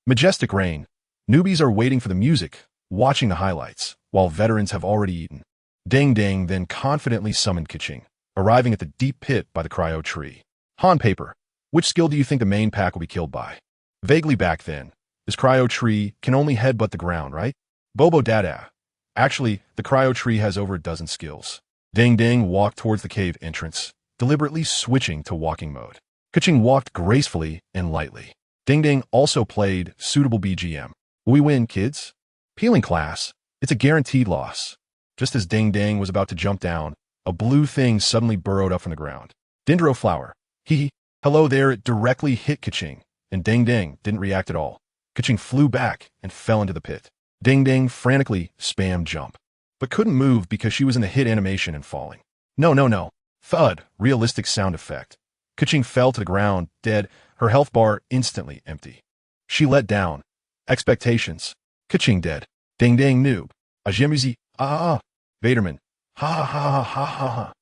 Majestic rain. Newbies are waiting for the music, watching the highlights, while veterans have already eaten. Deng then confidently summoned Keqing, arriving at the deep pit by the cryo tree. Han Paper. Which skill do you think the main pack will be killed by? Vaguely back then, this cryo tree can only headbutt the ground, right? Bobo Dada. Actually, the cryo tree has over a dozen skills. Deng walked towards the cave entrance, deliberately switching to walking mode. Keqing walked gracefully and lightly. Deng also played suitable BGM. Will we win, kids? Peeling class. It's a guaranteed loss. Just as Deng was about to jump down, a blue thing suddenly burrowed up from the ground. Dendro Flower. Hee. Hello there. It directly hit Keqing, and Deng didn't react at all. Keqing flew back and fell into the pit. Deng frantically spammed jump, but couldn't move because she was in the hit animation and falling. No. Thud, realistic sound effect. Keqing fell to the ground, dead, her health bar instantly empty. She let down. Expectations. Keqing dead. Ding ding noob. Ajimuzi, ah. Vaderman, ha ha ha ha ha ha.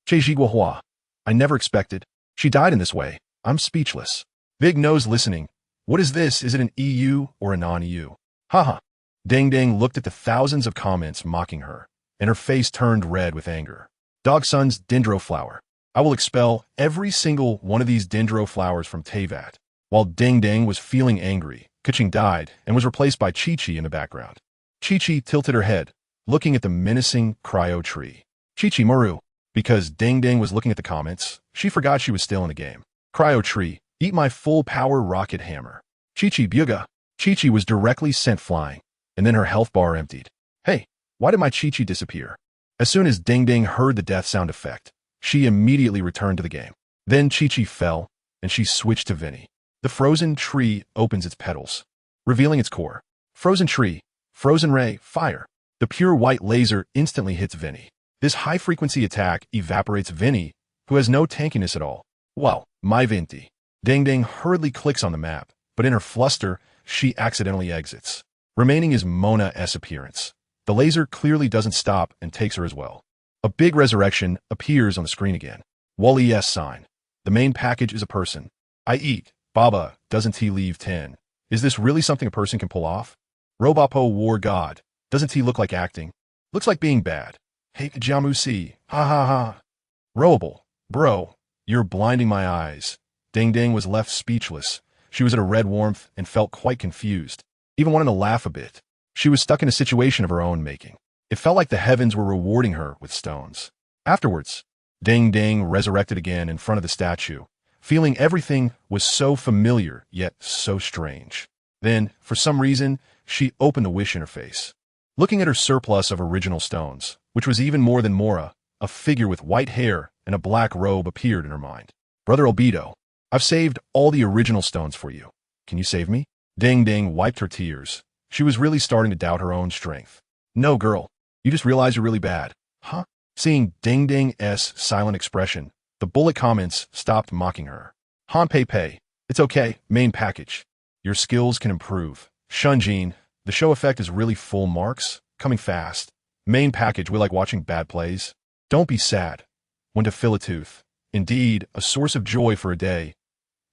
Hua. I never expected. She died in this way. I'm speechless. Big Nose listening. What is this? Is it an EU or a non-EU? Haha. Ding Ding looked at the thousands of comments mocking her, and her face turned red with anger. Dog Son's Dendro Flower. I will expel every single one of these Dendro flowers from Teyvat. While Ding Ding was feeling angry, Keqing died and was replaced by Chi-Chi in the background. Chi-Chi tilted her head, looking at the menacing cryo tree. Chi-Chi Maru. Because Ding Ding was looking at the comments, she forgot she was still in the game. Cryo tree, eat my full power rocket hammer. Chi-Chi Buga. Chi-Chi was directly sent flying, and then her health bar emptied. Hey, why did my Chi-Chi disappear? As soon as Ding Ding heard the death sound effect, she immediately returned to the game. Then Chi-Chi fell, and she switched to Vinny. The frozen tree opens its petals, revealing its core. Frozen tree, frozen ray, fire. The pure white laser instantly hits Vinny. This high-frequency attack evaporates Vinny, who has no tankiness at all. Wow, my Vinti. Ding Ding hurriedly clicks on the map, but in her fluster, she accidentally exits. Remaining is Mona's appearance. The laser clearly doesn't stop and takes her as well. A big resurrection appears on the screen again. Wally S sign. The main package is a person. I eat. Baba, doesn't he leave 10? Is this really something a person can pull off? Robopo War God. Doesn't he look like acting? Looks like being bad. Hey, Jamusi. Ha ha ha. Rowable. Bro, you're blinding my eyes. Ding Ding was left speechless. She was at a red warmth and felt quite confused. Even wanted to laugh a bit. She was stuck in a situation of her own making. It felt like the heavens were rewarding her with stones. Afterwards, Ding Ding resurrected again in front of the statue, feeling everything was so familiar yet so strange. Then, for some reason, she opened the wish interface. Looking at her surplus of original stones, which was even more than Mora, a figure with white hair and a black robe appeared in her mind. Brother Albedo, I've saved all the original stones for you. Can you save me? Ding Ding wiped her tears. She was really starting to doubt her own strength. No, girl. You just realize you're really bad. Huh? Seeing Ding Ding's silent expression, the bullet comments stopped mocking her. Han Pei Pei. It's okay. Main package. Your skills can improve. Shunjin. The show effect is really full marks. Coming fast. Main package. We like watching bad plays. Don't be sad. When to fill a tooth. Indeed, a source of joy for a day.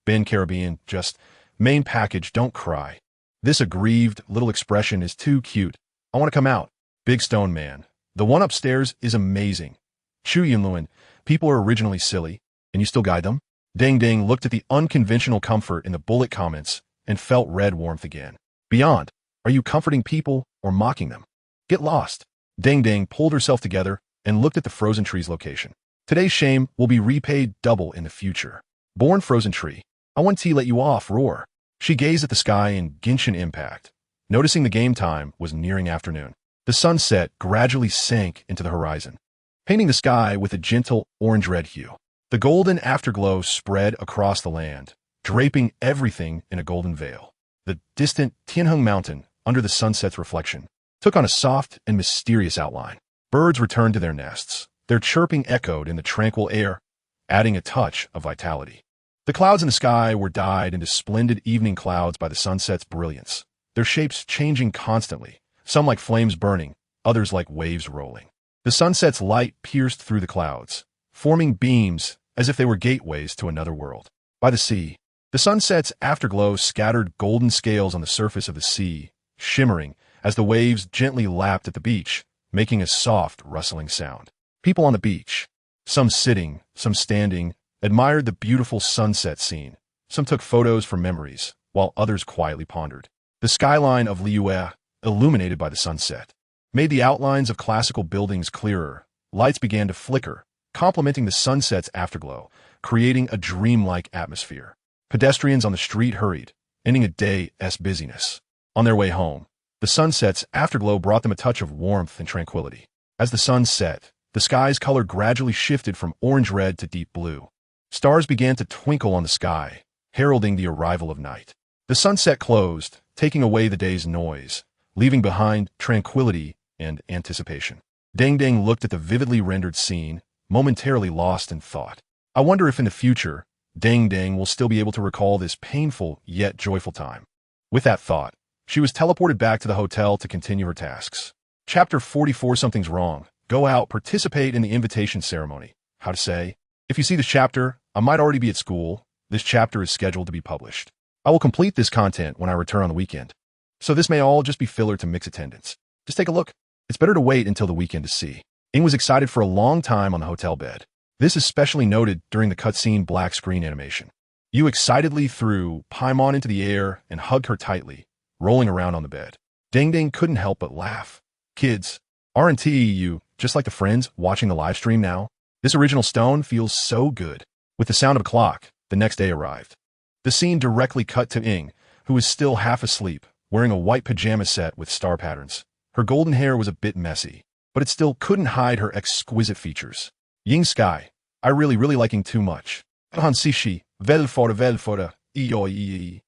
Ben Caribbean. Just. Main package. Don't cry. This aggrieved little expression is too cute. I want to come out. Big Stone Man. The one upstairs is amazing. Chu Yunluan. People are originally silly, and you still guide them? Ding Ding looked at the unconventional comfort in the bullet comments and felt red warmth again. Beyond. Are you comforting people or mocking them? Get lost. Ding Ding pulled herself together and looked at the frozen tree's location. Today's shame will be repaid double in the future. Born frozen tree. I want to let you off, roar. She gazed at the sky in Genshin Impact, noticing the game time was nearing afternoon. The sunset gradually sank into the horizon, painting the sky with a gentle orange-red hue. The golden afterglow spread across the land, draping everything in a golden veil. The distant Tianheng Mountain, under the sunset's reflection, took on a soft and mysterious outline. Birds returned to their nests. Their chirping echoed in the tranquil air, adding a touch of vitality. The clouds in the sky were dyed into splendid evening clouds by the sunset's brilliance, their shapes changing constantly, some like flames burning, others like waves rolling. The sunset's light pierced through the clouds, forming beams as if they were gateways to another world. By the sea, the sunset's afterglow scattered golden scales on the surface of the sea, shimmering as the waves gently lapped at the beach, making a soft, rustling sound. People on the beach, some sitting, some standing, admired the beautiful sunset scene. Some took photos for memories, while others quietly pondered. The skyline of Liyue, illuminated by the sunset, made the outlines of classical buildings clearer. Lights began to flicker, complementing the sunset's afterglow, creating a dreamlike atmosphere. Pedestrians on the street hurried, ending a day's busyness. On their way home, the sunset's afterglow brought them a touch of warmth and tranquility. As the sun set, the sky's color gradually shifted from orange-red to deep blue. Stars began to twinkle on the sky, heralding the arrival of night. The sunset closed, taking away the day's noise, leaving behind tranquility and anticipation. Ding Ding looked at the vividly rendered scene, momentarily lost in thought. I wonder if in the future, Deng will still be able to recall this painful yet joyful time. With that thought, she was teleported back to the hotel to continue her tasks. Chapter 44. Something's wrong. Go out, participate in the invitation ceremony. How to say? If you see this chapter, I might already be at school. This chapter is scheduled to be published. I will complete this content when I return on the weekend. So this may all just be filler to mix attendance. Just take a look. It's better to wait until the weekend to see. Ing was excited for a long time on the hotel bed. This is especially noted during the cutscene black screen animation. Yu excitedly threw Paimon into the air and hugged her tightly, rolling around on the bed. Deng couldn't help but laugh. Kids, aren't you just like the friends watching the live stream now? This original stone feels so good. With the sound of a clock, the next day arrived. The scene directly cut to Ing, who was still half asleep, wearing a white pajama set with star patterns. Her golden hair was a bit messy, but it still couldn't hide her exquisite features. Ying Sky, I really like Ing too much. Han Sishi, velfora, ii.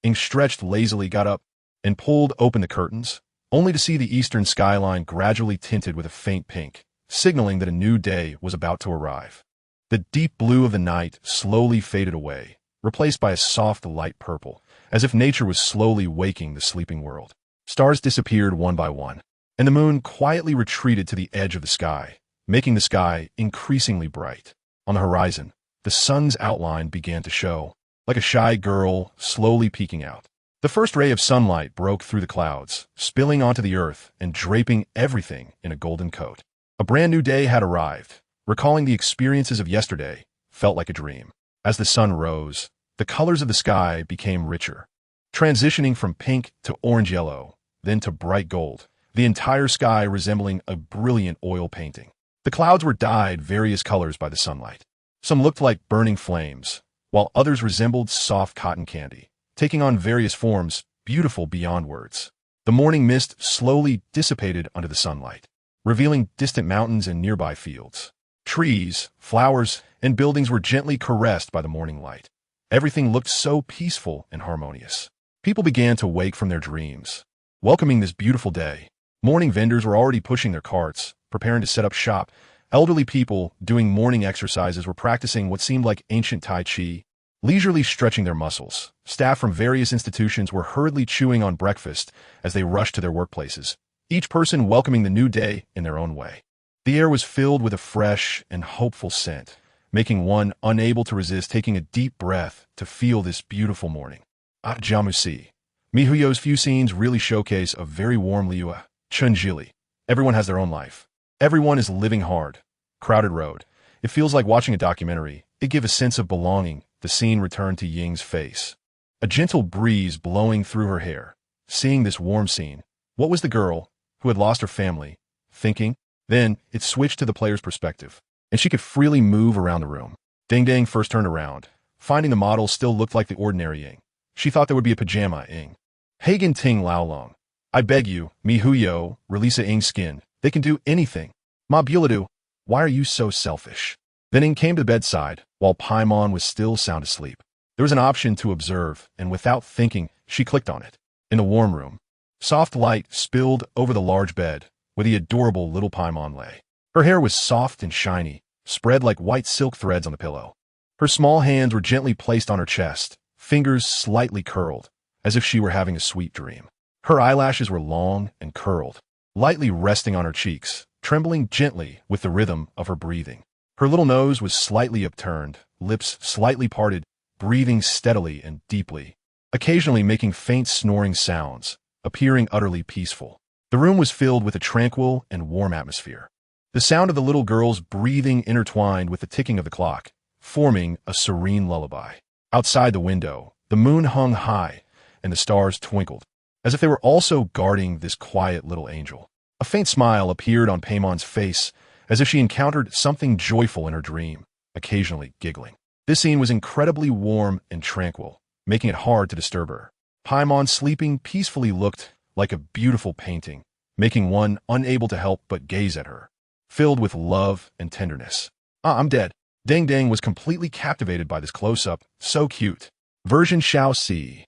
Ing stretched lazily, got up, and pulled open the curtains, only to see the eastern skyline gradually tinted with a faint pink, signaling that a new day was about to arrive. The deep blue of the night slowly faded away, replaced by a soft light purple, as if nature was slowly waking the sleeping world. Stars disappeared one by one, and the moon quietly retreated to the edge of the sky, making the sky increasingly bright. On the horizon, the sun's outline began to show, like a shy girl slowly peeking out. The first ray of sunlight broke through the clouds, spilling onto the earth and draping everything in a golden coat. A brand new day had arrived. Recalling the experiences of yesterday felt like a dream. As the sun rose, the colors of the sky became richer, transitioning from pink to orange-yellow, then to bright gold, the entire sky resembling a brilliant oil painting. The clouds were dyed various colors by the sunlight. Some looked like burning flames, while others resembled soft cotton candy, taking on various forms beautiful beyond words. The morning mist slowly dissipated under the sunlight, revealing distant mountains and nearby fields. Trees, flowers, and buildings were gently caressed by the morning light. Everything looked so peaceful and harmonious. People began to wake from their dreams, welcoming this beautiful day. Morning vendors were already pushing their carts, preparing to set up shop. Elderly people doing morning exercises were practicing what seemed like ancient Tai Chi, leisurely stretching their muscles. Staff from various institutions were hurriedly chewing on breakfast as they rushed to their workplaces, each person welcoming the new day in their own way. The air was filled with a fresh and hopeful scent, making one unable to resist taking a deep breath to feel this beautiful morning. Jamusi. Mihuyo's few scenes really showcase a very warm Liyue. Chunjili. Everyone has their own life. Everyone is living hard. Crowded road. It feels like watching a documentary. It gives a sense of belonging. The scene returned to Ying's face. A gentle breeze blowing through her hair. Seeing this warm scene, what was the girl, who had lost her family, thinking? Then, it switched to the player's perspective, and she could freely move around the room. Deng first turned around, finding the model still looked like the ordinary Ying. She thought there would be a pajama Ying. Hagen Ting Laolong. I beg you, Mihuyo, release a Ying's skin. They can do anything. Ma Buladu, why are you so selfish? Then Ying came to the bedside, while Paimon was still sound asleep. There was an option to observe, and without thinking, she clicked on it. In the warm room, soft light spilled over the large bed, where the adorable little Paimon lay. Her hair was soft and shiny, spread like white silk threads on the pillow. Her small hands were gently placed on her chest, fingers slightly curled, as if she were having a sweet dream. Her eyelashes were long and curled, lightly resting on her cheeks, trembling gently with the rhythm of her breathing. Her little nose was slightly upturned, lips slightly parted, breathing steadily and deeply, occasionally making faint snoring sounds, appearing utterly peaceful. The room was filled with a tranquil and warm atmosphere. The sound of the little girl's breathing intertwined with the ticking of the clock, forming a serene lullaby. Outside the window, the moon hung high, and the stars twinkled, as if they were also guarding this quiet little angel. A faint smile appeared on Paimon's face, as if she encountered something joyful in her dream, occasionally giggling. This scene was incredibly warm and tranquil, making it hard to disturb her. Paimon sleeping peacefully looked like a beautiful painting, making one unable to help but gaze at her, filled with love and tenderness. I'm dead. Deng was completely captivated by this close-up. So cute. Version Shao Si.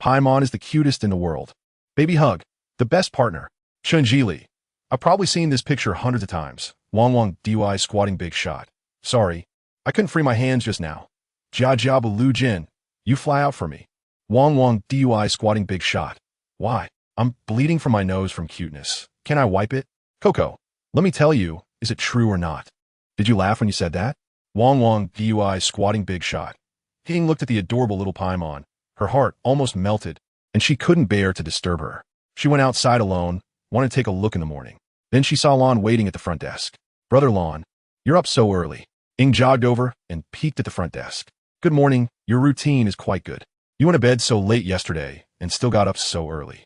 Paimon is the cutest in the world. Baby hug. The best partner. Chunjili. I've probably seen this picture hundreds of times. Wang Wang DY squatting big shot. Sorry, I couldn't free my hands just now. Jia Jia Lu Jin, you fly out for me. Wang Wang DY squatting big shot. Why? I'm bleeding from my nose from cuteness. Can I wipe it? Coco, let me tell you, is it true or not? Did you laugh when you said that? Wang Wang DUI squatting big shot. Hing looked at the adorable little Paimon. Her heart almost melted, and she couldn't bear to disturb her. She went outside alone, wanted to take a look in the morning. Then she saw Lon waiting at the front desk. Brother Lon, you're up so early. Ing jogged over and peeked at the front desk. Good morning, your routine is quite good. You went to bed so late yesterday and still got up so early.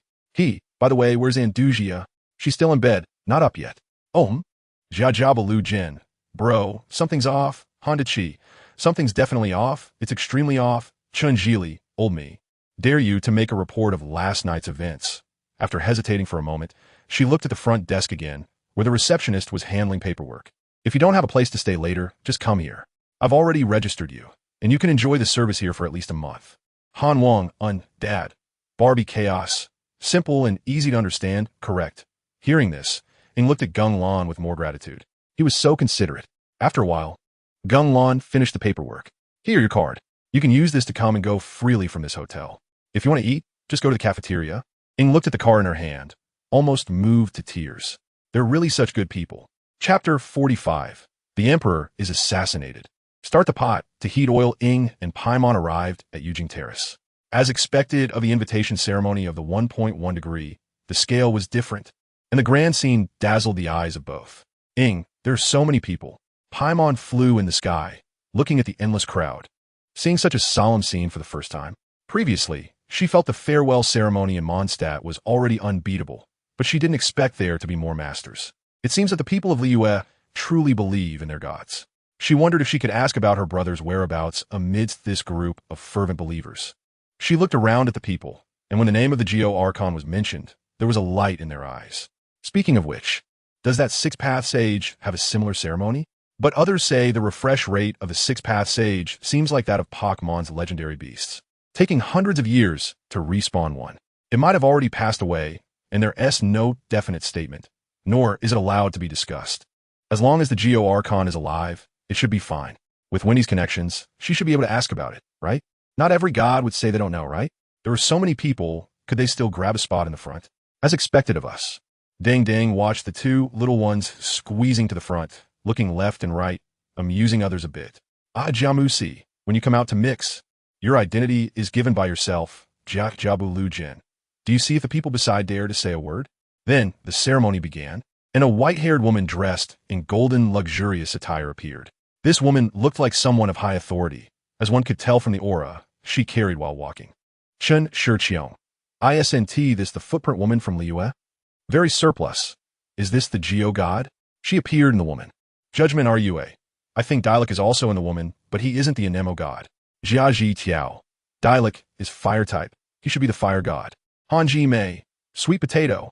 By the way, where's Andusia? She's still in bed, not up yet. Jiajiabalu Jin. Bro, something's off. Honda Chi. Something's definitely off. It's extremely off. Chunjili, old me. Dare you to make a report of last night's events. After hesitating for a moment, she looked at the front desk again, where the receptionist was handling paperwork. If you don't have a place to stay later, just come here. I've already registered you, and you can enjoy the service here for at least a month. Han Wang, Dad. Barbie Chaos. Simple and easy to understand, correct. Hearing this, Ing looked at Gung Lan with more gratitude. He was so considerate. After a while, Gung Lan finished the paperwork. Here, your card. You can use this to come and go freely from this hotel. If you want to eat, just go to the cafeteria. Ing looked at the card in her hand, almost moved to tears. They're really such good people. Chapter 45. The Emperor is assassinated. Start the pot. To heat oil, Ing and Paimon arrived at Yujing Terrace. As expected of the invitation ceremony of the 1.1 degree, the scale was different, and the grand scene dazzled the eyes of both. Ing, there are so many people. Paimon flew in the sky, looking at the endless crowd, seeing such a solemn scene for the first time. Previously, she felt the farewell ceremony in Mondstadt was already unbeatable, but she didn't expect there to be more masters. It seems that the people of Liyue truly believe in their gods. She wondered if she could ask about her brother's whereabouts amidst this group of fervent believers. She looked around at the people, and when the name of the Geo Archon was mentioned, there was a light in their eyes. Speaking of which, does that six-path sage have a similar ceremony? But others say the refresh rate of the six-path sage seems like that of Pokemon's legendary beasts, taking hundreds of years to respawn one. It might have already passed away, and there's no definite statement, nor is it allowed to be discussed. As long as the Geo Archon is alive, it should be fine. With Wendy's connections, she should be able to ask about it, right? Not every god would say they don't know, right? There were so many people, could they still grab a spot in the front? As expected of us. Ding Ding watched the two little ones squeezing to the front, looking left and right, amusing others a bit. Jamusi, when you come out to mix, your identity is given by yourself, Jak Jabu Lu Jin. Do you see if the people beside dare to say a word? Then the ceremony began, and a white-haired woman dressed in golden luxurious attire appeared. This woman looked like someone of high authority, as one could tell from the aura she carried while walking. Chen Shiqiong. Isn't this the footprint woman from Liyue? Very surplus. Is this the Geo god? She appeared in the woman. Judgment Rue. I think Dialek is also in the woman, but he isn't the Anemo god. Jiaji Tiao. Dialek is fire type. He should be the fire god. Hanji Mei. Sweet potato.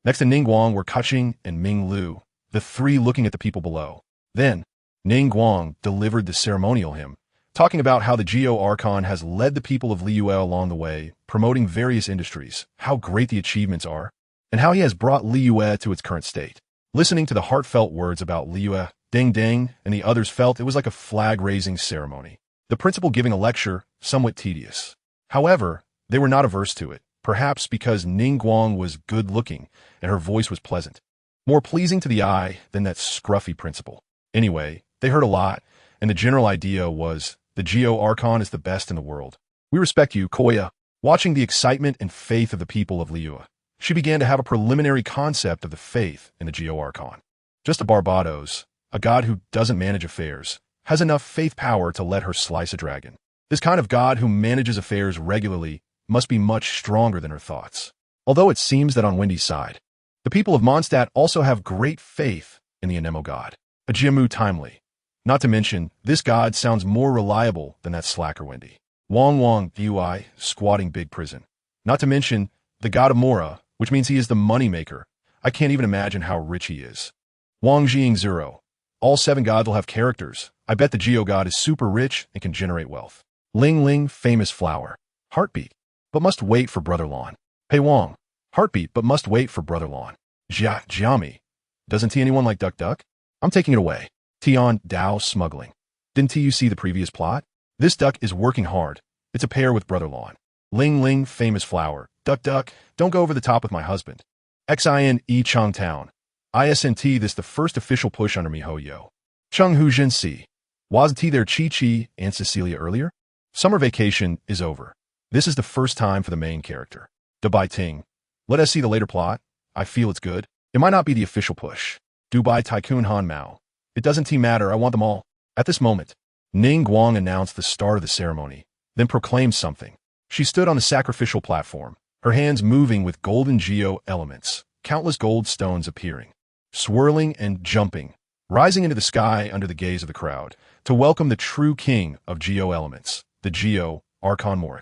Next to Ningguang were Kaching and Ming Lu, the three looking at the people below. Then, Ningguang delivered the ceremonial hymn, talking about how the Geo Archon has led the people of Liyue along the way, promoting various industries, how great the achievements are, and how he has brought Liyue to its current state. Listening to the heartfelt words about Liyue, Ding Ding and the others felt it was like a flag-raising ceremony. The principal giving a lecture, somewhat tedious. However, they were not averse to it, perhaps because Ningguang was good-looking and her voice was pleasant, more pleasing to the eye than that scruffy principal. Anyway, they heard a lot, and the general idea was, the Geo Archon is the best in the world. We respect you, Koya. Watching the excitement and faith of the people of Liyue, she began to have a preliminary concept of the faith in the Geo Archon. Just a Barbados, a god who doesn't manage affairs, has enough faith power to let her slice a dragon. This kind of god who manages affairs regularly must be much stronger than her thoughts. Although it seems that on Wendy's side, the people of Mondstadt also have great faith in the Anemo god, a Jimu Timely. Not to mention, this god sounds more reliable than that slacker Wendy. Wang Wang Ui, squatting big prison. Not to mention, the god of Mora, which means he is the moneymaker. I can't even imagine how rich he is. Wang Jing Zero. All 7 gods will have characters. I bet the Geo god is super rich and can generate wealth. Ling Ling, famous flower. Heartbeat, but must wait for Brother Lon. Pei Wang. Heartbeat, but must wait for Brother Lon. Jiami. Doesn't he anyone like Duck Duck? I'm taking it away. Tion Dao smuggling. Didn't you see the previous plot? This duck is working hard. It's a pair with Brother Lawn. Ling Ling, famous flower. Duck duck, don't go over the top with my husband. Xin E Chongtown. ISNT this the first official push under MiHoYo. Chung Hu Jin Si. Wasn't he there Chi Chi and Cecilia earlier? Summer vacation is over. This is the first time for the main character. Dubai Ting. Let us see the later plot. I feel it's good. It might not be the official push. Dubai Tycoon Han Mao. It doesn't matter, I want them all. At this moment, Ning Guang announced the start of the ceremony, then proclaimed something. She stood on the sacrificial platform, her hands moving with golden geo elements, countless gold stones appearing, swirling and jumping, rising into the sky under the gaze of the crowd, to welcome the true king of geo elements, the Geo, Archon War.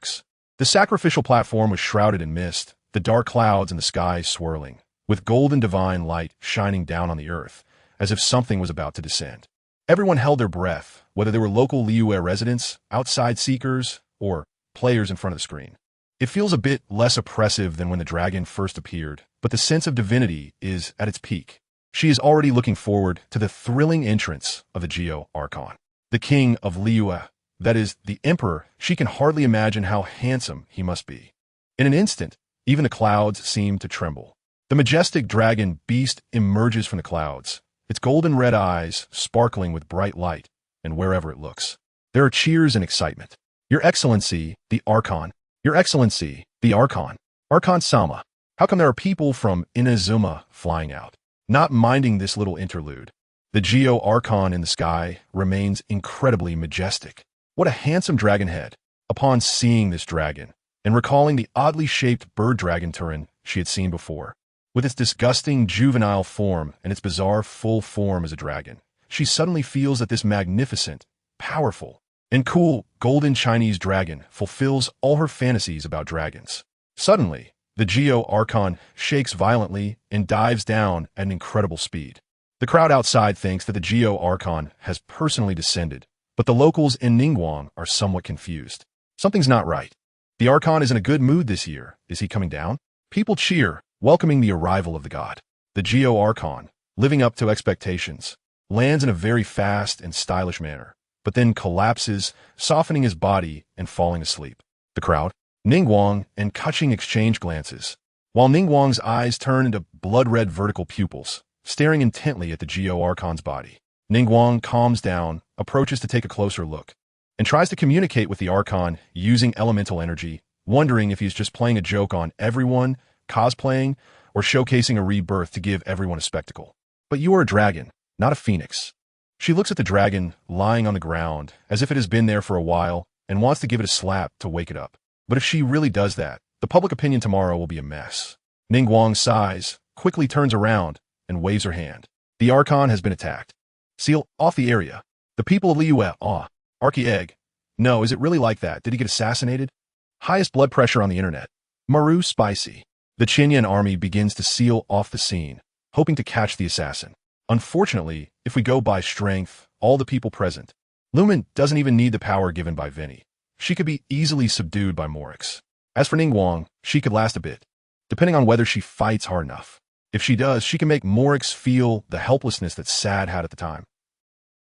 The sacrificial platform was shrouded in mist, the dark clouds in the sky swirling, with golden divine light shining down on the earth, as if something was about to descend. Everyone held their breath, whether they were local Liyue residents, outside seekers, or players in front of the screen. It feels a bit less oppressive than when the dragon first appeared, but the sense of divinity is at its peak. She is already looking forward to the thrilling entrance of the Geo Archon. The king of Liyue, that is, the emperor. She can hardly imagine how handsome he must be. In an instant, even the clouds seem to tremble. The majestic dragon beast emerges from the clouds, its golden red eyes sparkling with bright light, and wherever it looks, there are cheers and excitement. Your Excellency, the Archon. Your Excellency, the Archon. Archon-sama. How come there are people from Inazuma flying out, not minding this little interlude? The Geo Archon in the sky remains incredibly majestic. What a handsome dragon head. Upon seeing this dragon, and recalling the oddly shaped bird dragon Turin she had seen before, with its disgusting juvenile form and its bizarre full form as a dragon, she suddenly feels that this magnificent, powerful, and cool golden Chinese dragon fulfills all her fantasies about dragons. Suddenly, the Geo Archon shakes violently and dives down at an incredible speed. The crowd outside thinks that the Geo Archon has personally descended, but the locals in Ningguang are somewhat confused. Something's not right. The Archon is in a good mood this year. Is he coming down? People cheer, welcoming the arrival of the god. The Geo Archon, living up to expectations, lands in a very fast and stylish manner, but then collapses, softening his body and falling asleep. The crowd, Ningguang and Kuching exchange glances, while Ningguang's eyes turn into blood-red vertical pupils, staring intently at the Geo Archon's body. Ningguang calms down, approaches to take a closer look, and tries to communicate with the Archon using elemental energy, wondering if he's just playing a joke on everyone, cosplaying, or showcasing a rebirth to give everyone a spectacle. But you are a dragon, not a phoenix. She looks at the dragon lying on the ground as if it has been there for a while and wants to give it a slap to wake it up. But if she really does that, the public opinion tomorrow will be a mess. Ningguang sighs, quickly turns around, and waves her hand. The Archon has been attacked. Seal off the area. The people of Liyue, Archie Egg. No, is it really like that? Did he get assassinated? Highest blood pressure on the internet. Maru spicy. The Qinyan army begins to seal off the scene, hoping to catch the assassin. Unfortunately, if we go by strength, all the people present, Lumen doesn't even need the power given by Vinny. She could be easily subdued by Morix. As for Ningguang, she could last a bit, depending on whether she fights hard enough. If she does, she can make Morix feel the helplessness that Sad had at the time.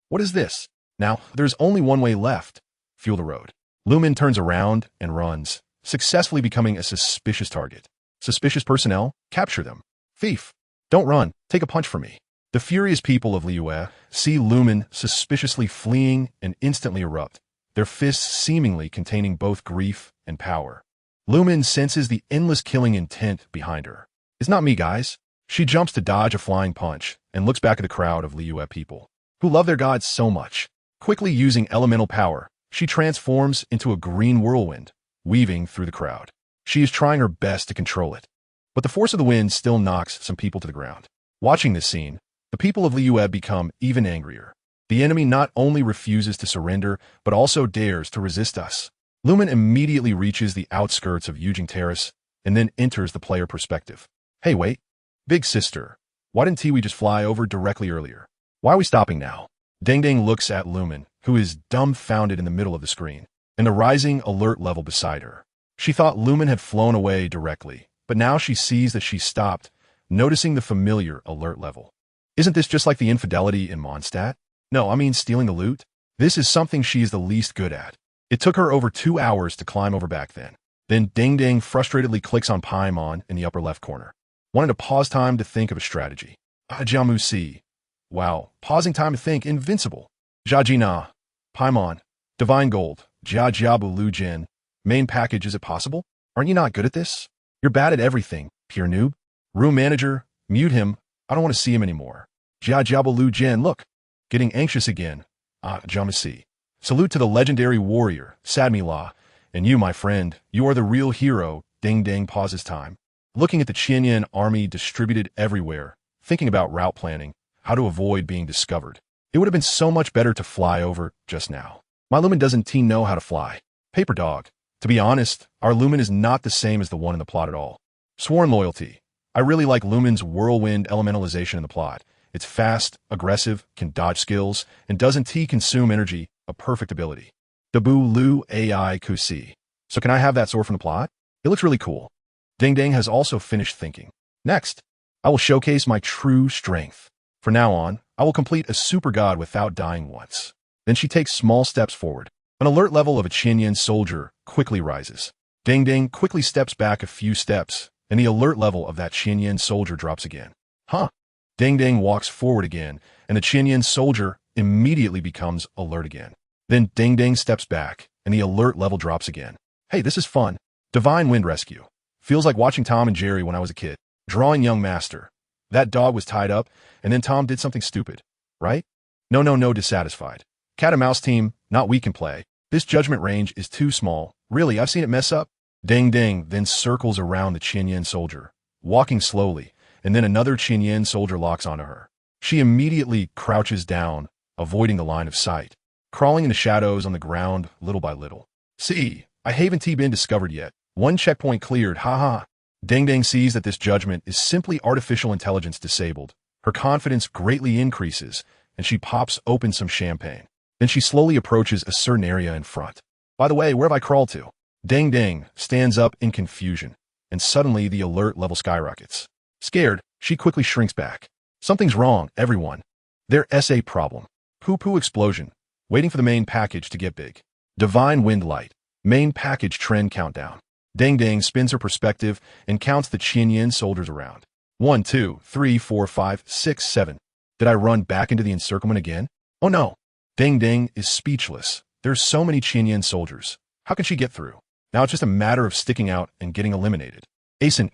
What is this? Now, there's only one way left. Fuel the road. Lumen turns around and runs, successfully becoming a suspicious target. Suspicious personnel? Capture them. Thief. Don't run. Take a punch from me. The furious people of Liyue see Lumen suspiciously fleeing and instantly erupt, their fists seemingly containing both grief and power. Lumen senses the endless killing intent behind her. It's not me, guys. She jumps to dodge a flying punch and looks back at the crowd of Liyue people, who love their gods so much. Quickly using elemental power, she transforms into a green whirlwind, weaving through the crowd. She is trying her best to control it, but the force of the wind still knocks some people to the ground. Watching this scene, the people of Liyue become even angrier. The enemy not only refuses to surrender, but also dares to resist us. Lumen immediately reaches the outskirts of Yujing Terrace and then enters the player perspective. Hey, wait. Big sister, why didn't we just fly over directly earlier? Why are we stopping now? Deng Deng looks at Lumen, who is dumbfounded in the middle of the screen, and the rising alert level beside her. She thought Lumen had flown away directly, but now she sees that she stopped, noticing the familiar alert level. Isn't this just like the infidelity in Mondstadt? No, I mean stealing the loot. This is something she is the least good at. It took her over 2 hours to climb over back then. Then Ding Ding frustratedly clicks on Paimon in the upper left corner. Wanted to pause time to think of a strategy. Jamusi. Wow, pausing time to think, invincible. Jajina. Paimon. Divine Gold. Jajabu Lu Jin. Main package, is it possible? Aren't you not good at this? You're bad at everything, pure noob. Room manager, mute him. I don't want to see him anymore. Jajabu Lu Jin, look. Getting anxious again. Jamusi. Salute to the legendary warrior, Sadmila. And you, my friend, you are the real hero. Ding Ding pauses time. Looking at the Qianyan army distributed everywhere, thinking about route planning, how to avoid being discovered. It would have been so much better to fly over just now. My Lumen doesn't know how to fly. Paper dog. To be honest, our Lumen is not the same as the one in the plot at all. Sworn loyalty. I really like Lumen's whirlwind elementalization in the plot. It's fast, aggressive, can dodge skills, and doesn't consume energy, a perfect ability. Dabu Lu AI Kusi. So can I have that sword from the plot? It looks really cool. Ding Ding has also finished thinking. Next, I will showcase my true strength. From now on, I will complete a super god without dying once. Then she takes small steps forward. An alert level of a Qianyan soldier quickly rises. Ding Ding quickly steps back a few steps, and the alert level of that Qianyan soldier drops again. Huh? Ding Ding walks forward again, and the Qianyan soldier immediately becomes alert again. Then Ding Ding steps back, and the alert level drops again. Hey, this is fun. Divine Wind Rescue. Feels like watching Tom and Jerry when I was a kid. Drawing young master. That dog was tied up, and then Tom did something stupid. Right? No, dissatisfied. Cat and mouse team, not we can play. This judgment range is too small. Really, I've seen it mess up. Ding Ding then circles around the Qianyan soldier, walking slowly, and then another Qianyan soldier locks onto her. She immediately crouches down, avoiding the line of sight, crawling in the shadows on the ground little by little. See, I haven't been discovered yet. One checkpoint cleared, haha. Ding Ding sees that this judgment is simply artificial intelligence disabled. Her confidence greatly increases, and she pops open some champagne. Then she slowly approaches a certain area in front. By the way, where have I crawled to? Ding Ding stands up in confusion, and suddenly the alert level skyrockets. Scared, she quickly shrinks back. Something's wrong, everyone. Their SA problem. Poo-poo explosion. Waiting for the main package to get big. Divine Wind Light. Main package trend countdown. Ding Ding spins her perspective and counts the Qianyan soldiers around. 1, 2, 3, 4, 5, 6, 7. Did I run back into the encirclement again? Oh no. Ding Ding is speechless. There's so many Qianyan soldiers. How can she get through? Now it's just a matter of sticking out and getting eliminated. Asen,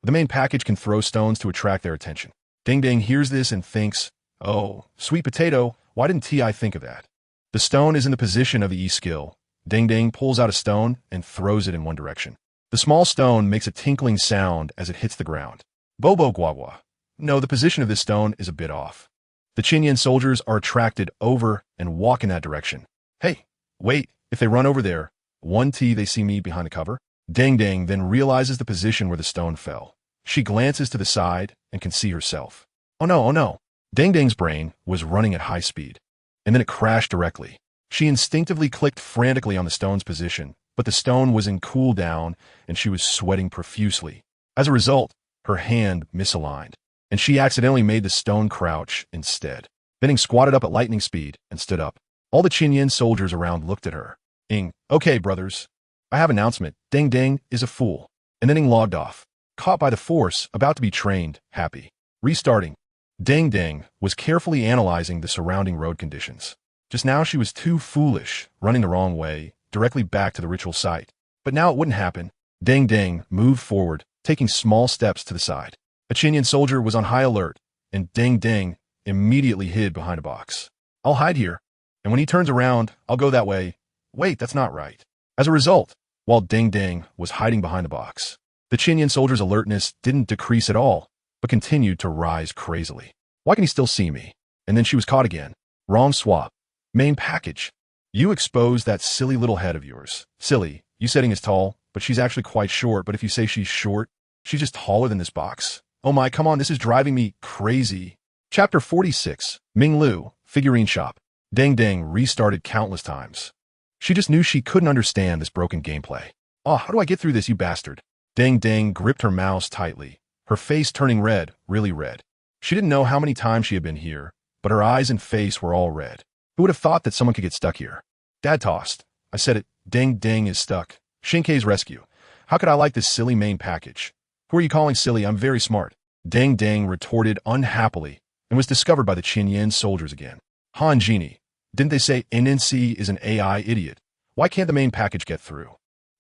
the main package can throw stones to attract their attention. Ding Ding hears this and thinks, oh, sweet potato, why didn't Ti think of that? The stone is in the position of the E skill. Ding Ding pulls out a stone and throws it in one direction. The small stone makes a tinkling sound as it hits the ground. Bobo Guagua. No, the position of this stone is a bit off. The Qianyan soldiers are attracted over and walk in that direction. Hey, wait, if they run over there, they see me behind the cover. Ding Ding then realizes the position where the stone fell. She glances to the side and can see herself. Oh no. Ding Ding's brain was running at high speed, and then it crashed directly. She instinctively clicked frantically on the stone's position, but the stone was in cooldown and she was sweating profusely. As a result, her hand misaligned, and she accidentally made the stone crouch instead. Then squatted up at lightning speed and stood up. All the Qianyan soldiers around looked at her. Okay, brothers. I have an announcement. Ding Ding is a fool. And then logged off. Caught by the force, about to be trained, happy. Restarting. Ding Ding was carefully analyzing the surrounding road conditions. Just now she was too foolish, running the wrong way, directly back to the ritual site. But now it wouldn't happen. Ding Ding moved forward, taking small steps to the side. A Qianyan soldier was on high alert, and Ding Ding immediately hid behind a box. I'll hide here, and when he turns around, I'll go that way. Wait, that's not right. As a result, while Ding Ding was hiding behind the box, the Qianyan soldier's alertness didn't decrease at all, but continued to rise crazily. Why can he still see me? And then she was caught again. Wrong swap. Main package. You exposed that silly little head of yours. Silly, you setting is tall, but she's actually quite short, but if you say she's short, she's just taller than this box. Oh my, come on, this is driving me crazy. Chapter 46, Ming Lu, Figurine Shop. Ding Ding restarted countless times. She just knew she couldn't understand this broken gameplay. Oh, how do I get through this, you bastard? Ding Ding gripped her mouse tightly, her face turning red, really red. She didn't know how many times she had been here, but her eyes and face were all red. Who would have thought that someone could get stuck here? Dad tossed. I said it. Geng is stuck. Shinkei's rescue. How could I like this silly main package? Who are you calling silly? I'm very smart. Geng retorted unhappily and was discovered by the Qinyan soldiers again. Han Genie. Didn't they say NNC is an AI idiot? Why can't the main package get through?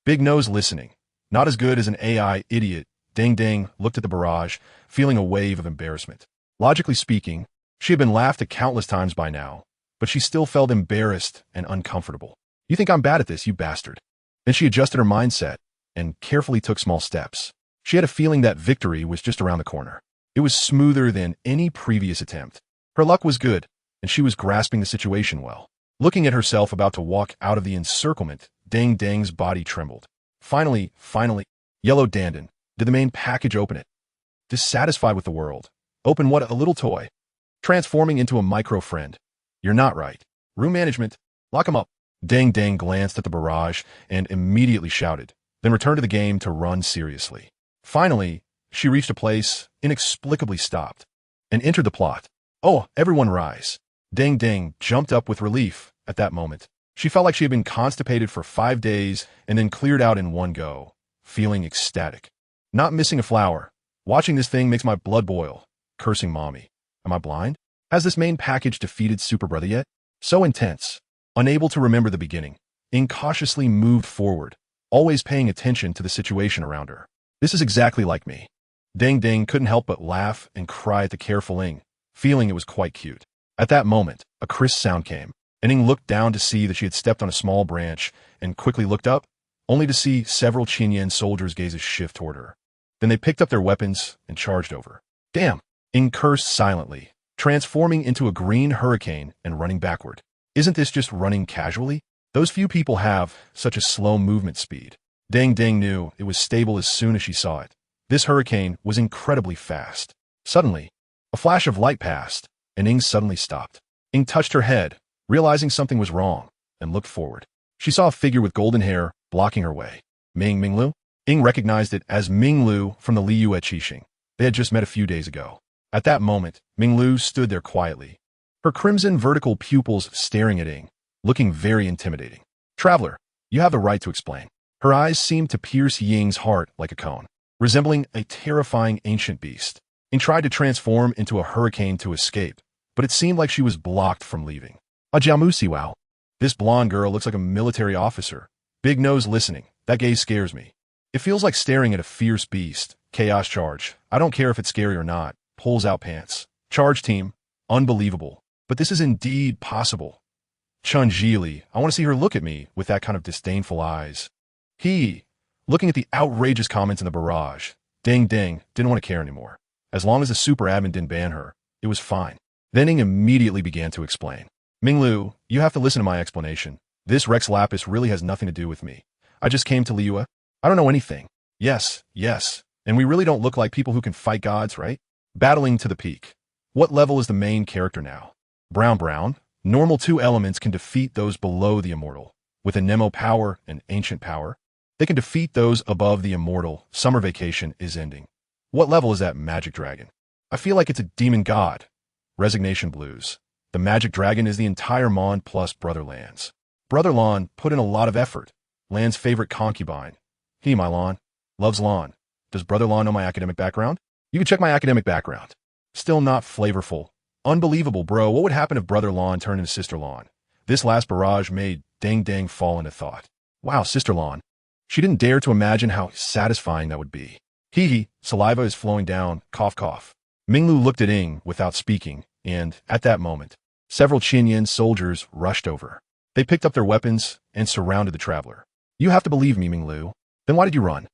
Big Nose listening. Not as good as an AI idiot. Geng looked at the barrage, feeling a wave of embarrassment. Logically speaking, she had been laughed at countless times by now, but she still felt embarrassed and uncomfortable. You think I'm bad at this, you bastard. Then she adjusted her mindset and carefully took small steps. She had a feeling that victory was just around the corner. It was smoother than any previous attempt. Her luck was good, and she was grasping the situation well. Looking at herself about to walk out of the encirclement, Geng's body trembled. Finally, Yellow Dandan. Did the main package open it? Dissatisfied with the world. Open what? A little toy. Transforming into a micro-friend. You're not right. Room management. Lock him up. Geng glanced at the barrage and immediately shouted, then returned to the game to run seriously. Finally, she reached a place, inexplicably stopped, and entered the plot. Oh, everyone rise. Geng jumped up with relief at that moment. She felt like she had been constipated for 5 days and then cleared out in one go, feeling ecstatic. Not missing a flower. Watching this thing makes my blood boil. Cursing mommy. Am I blind? Has this main package defeated Super Brother yet? So intense. Unable to remember the beginning, incautiously moved forward, always paying attention to the situation around her. This is exactly like me. Geng couldn't help but laugh and cry at the careful Ing, feeling it was quite cute. At that moment, a crisp sound came, and Ing looked down to see that she had stepped on a small branch and quickly looked up, only to see several Qinyan soldiers' gazes shift toward her. Then they picked up their weapons and charged over. Damn! Ing cursed silently, transforming into a green hurricane and running backward. Isn't this just running casually? Those few people have such a slow movement speed. Geng knew it was stable as soon as she saw it. This hurricane was incredibly fast. Suddenly, a flash of light passed, and Ing suddenly stopped. Ing touched her head, realizing something was wrong, and looked forward. She saw a figure with golden hair blocking her way. Minglu? Ing recognized it as Minglu from the Liyue at Qixing. They had just met a few days ago. At that moment, Minglu stood there quietly, her crimson vertical pupils staring at Ing, looking very intimidating. Traveler, you have the right to explain. Her eyes seemed to pierce Ying's heart like a cone, resembling a terrifying ancient beast. Ing tried to transform into a hurricane to escape, but it seemed like she was blocked from leaving. Wow. This blonde girl looks like a military officer. Big Nose listening. That gaze scares me. It feels like staring at a fierce beast. Chaos charge. I don't care if it's scary or not. Pulls out pants. Charge team. Unbelievable. But this is indeed possible. Chun-Jili, I want to see her look at me with that kind of disdainful eyes. Looking at the outrageous comments in the barrage. Geng didn't want to care anymore. As long as the super admin didn't ban her, it was fine. Then Ing immediately began to explain. Minglu, you have to listen to my explanation. This Rex Lapis really has nothing to do with me. I just came to Liyue. I don't know anything. Yes. And we really don't look like people who can fight gods, right? Battling to the peak. What level is the main character now? Brown. Normal 2 elements can defeat those below the immortal. With a Nemo power and ancient power, they can defeat those above the immortal. Summer vacation is ending. What level is that magic dragon? I feel like it's a demon god. Resignation blues. The magic dragon is the entire Mon plus Brother Lan's. Brother Lan put in a lot of effort. Lan's favorite concubine. My Lan. Loves Lan. Does Brother Lan know my academic background? You can check my academic background. Still not flavorful. Unbelievable, bro. What would happen if Brother Lan turned into Sister Lan? This last barrage made Geng fall into thought. Wow, Sister Lan. She didn't dare to imagine how satisfying that would be. Saliva is flowing down. Cough. Minglu looked at Ing without speaking, and, at that moment, several Qinyan soldiers rushed over. They picked up their weapons and surrounded the traveler. You have to believe me, Minglu. Then why did you run?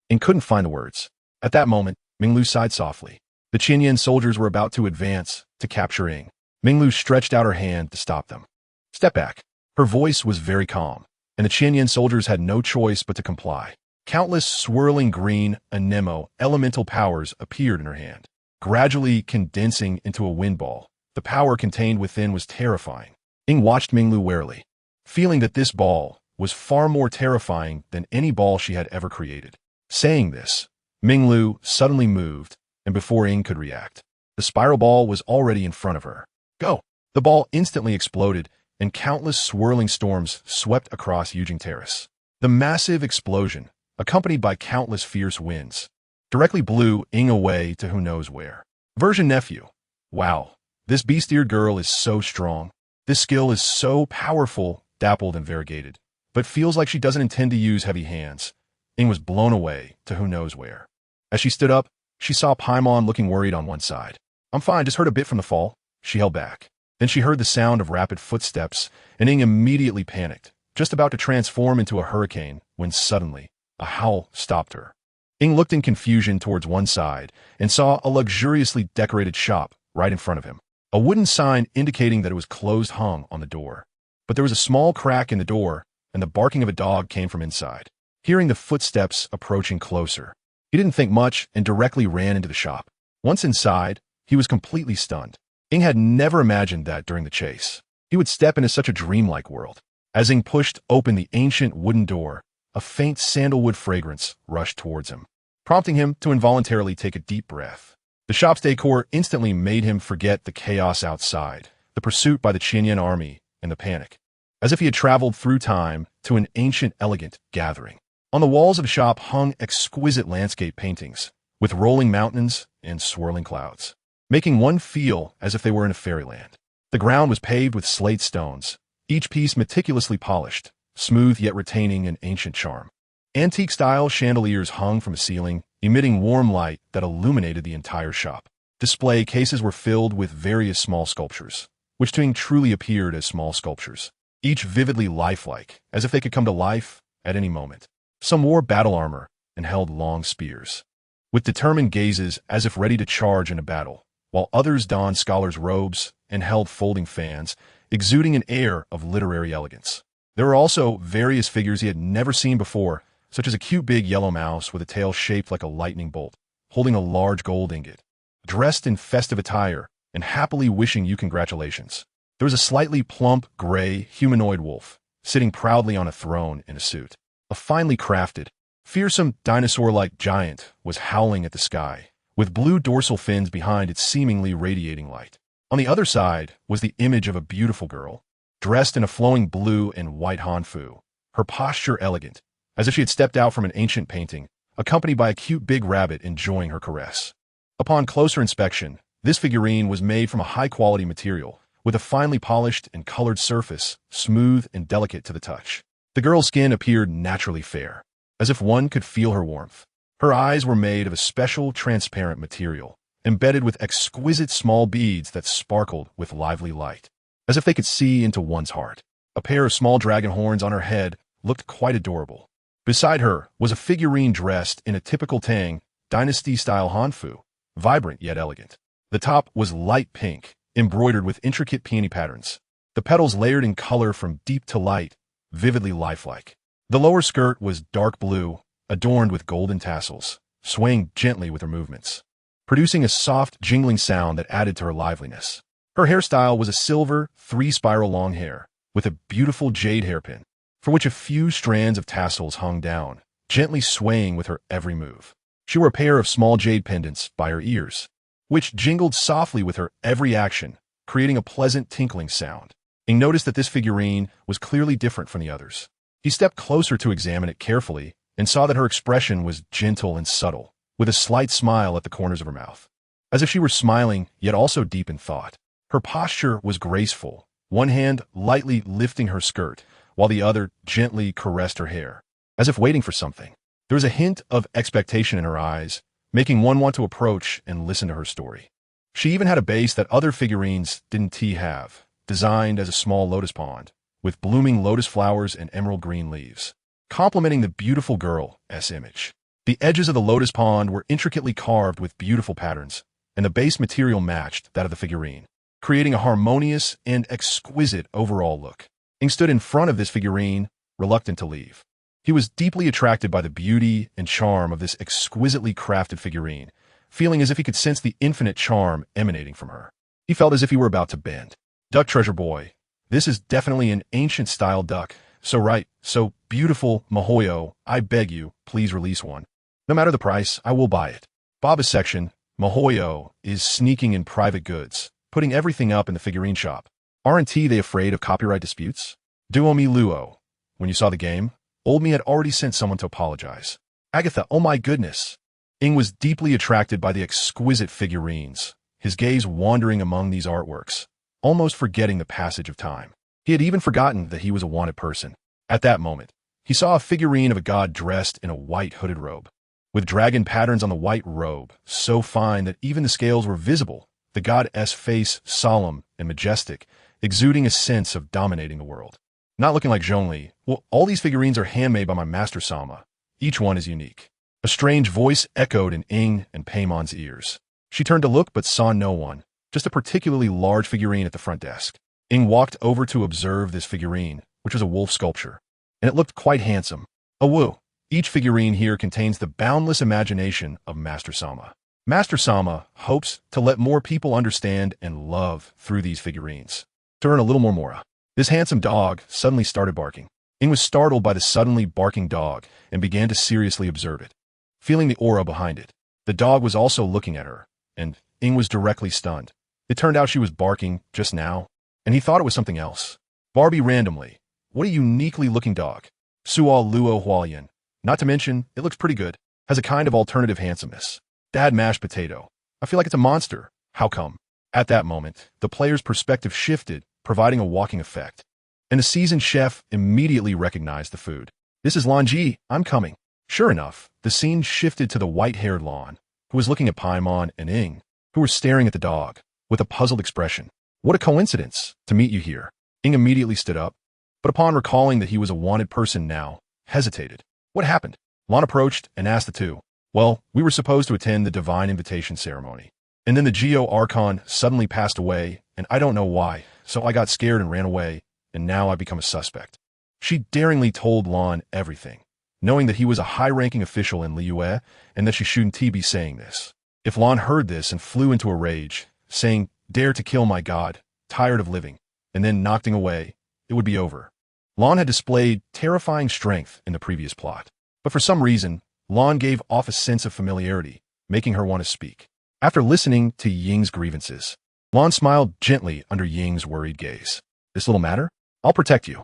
Ing couldn't find the words. At that moment, Minglu sighed softly. The Qinyan soldiers were about to advance to capture Ing. Minglu stretched out her hand to stop them. Step back. Her voice was very calm, and the Qinyan soldiers had no choice but to comply. Countless swirling green Anemo elemental powers appeared in her hand, gradually condensing into a wind ball. The power contained within was terrifying. Ing watched Minglu warily, feeling that this ball was far more terrifying than any ball she had ever created. Saying this, Minglu suddenly moved, and before Ing could react, The spiral ball was already in front of her. Go! The ball instantly exploded, and countless swirling storms swept across Yujing Terrace. The massive explosion, accompanied by countless fierce winds, directly blew Ing away to who knows where. Version nephew. Wow, this beast-eared girl is so strong. This skill is so powerful, dappled and variegated, but feels like she doesn't intend to use heavy hands. Ing was blown away to who knows where. As she stood up, she saw Paimon looking worried on one side. I'm fine, just hurt a bit from the fall. She held back. Then she heard the sound of rapid footsteps, and Ing immediately panicked, just about to transform into a hurricane, when suddenly, a howl stopped her. Ing looked in confusion towards one side and saw a luxuriously decorated shop right in front of him. A wooden sign indicating that it was closed hung on the door. But there was a small crack in the door, and the barking of a dog came from inside. Hearing the footsteps approaching closer, he didn't think much and directly ran into the shop. Once inside, he was completely stunned. Ing had never imagined that during the chase he would step into such a dreamlike world. As Ing pushed open the ancient wooden door, a faint sandalwood fragrance rushed towards him, prompting him to involuntarily take a deep breath. The shop's decor instantly made him forget the chaos outside, the pursuit by the Qinyan army, and the panic, as if he had traveled through time to an ancient, elegant gathering. On the walls of the shop hung exquisite landscape paintings, with rolling mountains and swirling clouds, making one feel as if they were in a fairyland. The ground was paved with slate stones, each piece meticulously polished, smooth yet retaining an ancient charm. Antique-style chandeliers hung from the ceiling, emitting warm light that illuminated the entire shop. Display cases were filled with various small sculptures, which to Ing truly appeared as small sculptures, each vividly lifelike, as if they could come to life at any moment. Some wore battle armor and held long spears, with determined gazes as if ready to charge in a battle, while others donned scholars' robes and held folding fans, exuding an air of literary elegance. There were also various figures he had never seen before, such as a cute big yellow mouse with a tail shaped like a lightning bolt, holding a large gold ingot, dressed in festive attire and happily wishing you congratulations. There was a slightly plump, gray, humanoid wolf, sitting proudly on a throne in a suit. A finely crafted, fearsome dinosaur-like giant was howling at the sky, with blue dorsal fins behind its seemingly radiating light. On the other side was the image of a beautiful girl, dressed in a flowing blue and white hanfu, her posture elegant, as if she had stepped out from an ancient painting, accompanied by a cute big rabbit enjoying her caress. Upon closer inspection, this figurine was made from a high-quality material, with a finely polished and colored surface, smooth and delicate to the touch. The girl's skin appeared naturally fair, as if one could feel her warmth. Her eyes were made of a special transparent material, embedded with exquisite small beads that sparkled with lively light, as if they could see into one's heart. A pair of small dragon horns on her head looked quite adorable. Beside her was a figurine dressed in a typical Tang dynasty-style hanfu, vibrant yet elegant. The top was light pink, embroidered with intricate peony patterns, the petals layered in color from deep to light, vividly lifelike. The lower skirt was dark blue, adorned with golden tassels, swaying gently with her movements, producing a soft, jingling sound that added to her liveliness. Her hairstyle was a silver, three-spiral long hair, with a beautiful jade hairpin, for which a few strands of tassels hung down, gently swaying with her every move. She wore a pair of small jade pendants by her ears, which jingled softly with her every action, creating a pleasant tinkling sound. Ing noticed that this figurine was clearly different from the others. He stepped closer to examine it carefully and saw that her expression was gentle and subtle, with a slight smile at the corners of her mouth, as if she were smiling yet also deep in thought. Her posture was graceful, one hand lightly lifting her skirt, while the other gently caressed her hair, as if waiting for something. There was a hint of expectation in her eyes, making one want to approach and listen to her story. She even had a base that other figurines didn't have, designed as a small lotus pond, with blooming lotus flowers and emerald green leaves, complementing the beautiful girl's image. The edges of the lotus pond were intricately carved with beautiful patterns, and the base material matched that of the figurine, creating a harmonious and exquisite overall look. Ing stood in front of this figurine, reluctant to leave. He was deeply attracted by the beauty and charm of this exquisitely crafted figurine, feeling as if he could sense the infinite charm emanating from her. He felt as if he were about to bend. Duck treasure boy, this is definitely an ancient-style duck. So right, so beautiful, Mahoyo, I beg you, please release one. No matter the price, I will buy it. Baba's section, Mihoyo is sneaking in private goods, putting everything up in the figurine shop. Aren't they afraid of copyright disputes? Duo mi Luo. When you saw the game, old me had already sent someone to apologize. Agatha, oh my goodness. Ing was deeply attracted by the exquisite figurines, his gaze wandering among these artworks, almost forgetting the passage of time. He had even forgotten that he was a wanted person. At that moment, he saw a figurine of a god dressed in a white hooded robe, with dragon patterns on the white robe, so fine that even the scales were visible, the god's face solemn and majestic, exuding a sense of dominating the world. Not looking like Zhongli, well, all these figurines are handmade by my master Sama. Each one is unique. A strange voice echoed in Ing and Paimon's ears. She turned to look but saw no one, just a particularly large figurine at the front desk. Ing walked over to observe this figurine, which was a wolf sculpture, and it looked quite handsome. Oh woo! Each figurine here contains the boundless imagination of Master Sama. Master Sama hopes to let more people understand and love through these figurines. To earn a little more mora, this handsome dog suddenly started barking. Ing was startled by the suddenly barking dog and began to seriously observe it, feeling the aura behind it. The dog was also looking at her, and Ing was directly stunned. It turned out she was barking just now, and he thought it was something else. Barbie randomly. What a uniquely looking dog. Suo Luo Hualien. Not to mention, it looks pretty good. Has a kind of alternative handsomeness. Dad mashed potato. I feel like it's a monster. How come? At that moment, the player's perspective shifted, providing a walking effect. And the seasoned chef immediately recognized the food. This is Lan Ji, I'm coming. Sure enough, the scene shifted to the white-haired Lan, who was looking at Paimon and Ing, who were staring at the dog, with a puzzled expression. What a coincidence to meet you here. Ing immediately stood up, but upon recalling that he was a wanted person now, hesitated. What happened? Lan approached and asked the two. Well, we were supposed to attend the divine invitation ceremony. And then the Geo Archon suddenly passed away, and I don't know why, so I got scared and ran away, and now I've become a suspect. She daringly told Lan everything, knowing that he was a high-ranking official in Liyue, and that she shouldn't be saying this. If Lan heard this and flew into a rage, saying, dare to kill my god, tired of living, and then knocked him away, it would be over. Lan had displayed terrifying strength in the previous plot, but for some reason, Lan gave off a sense of familiarity, making her want to speak. After listening to Ying's grievances, Lan smiled gently under Ying's worried gaze. This little matter? I'll protect you.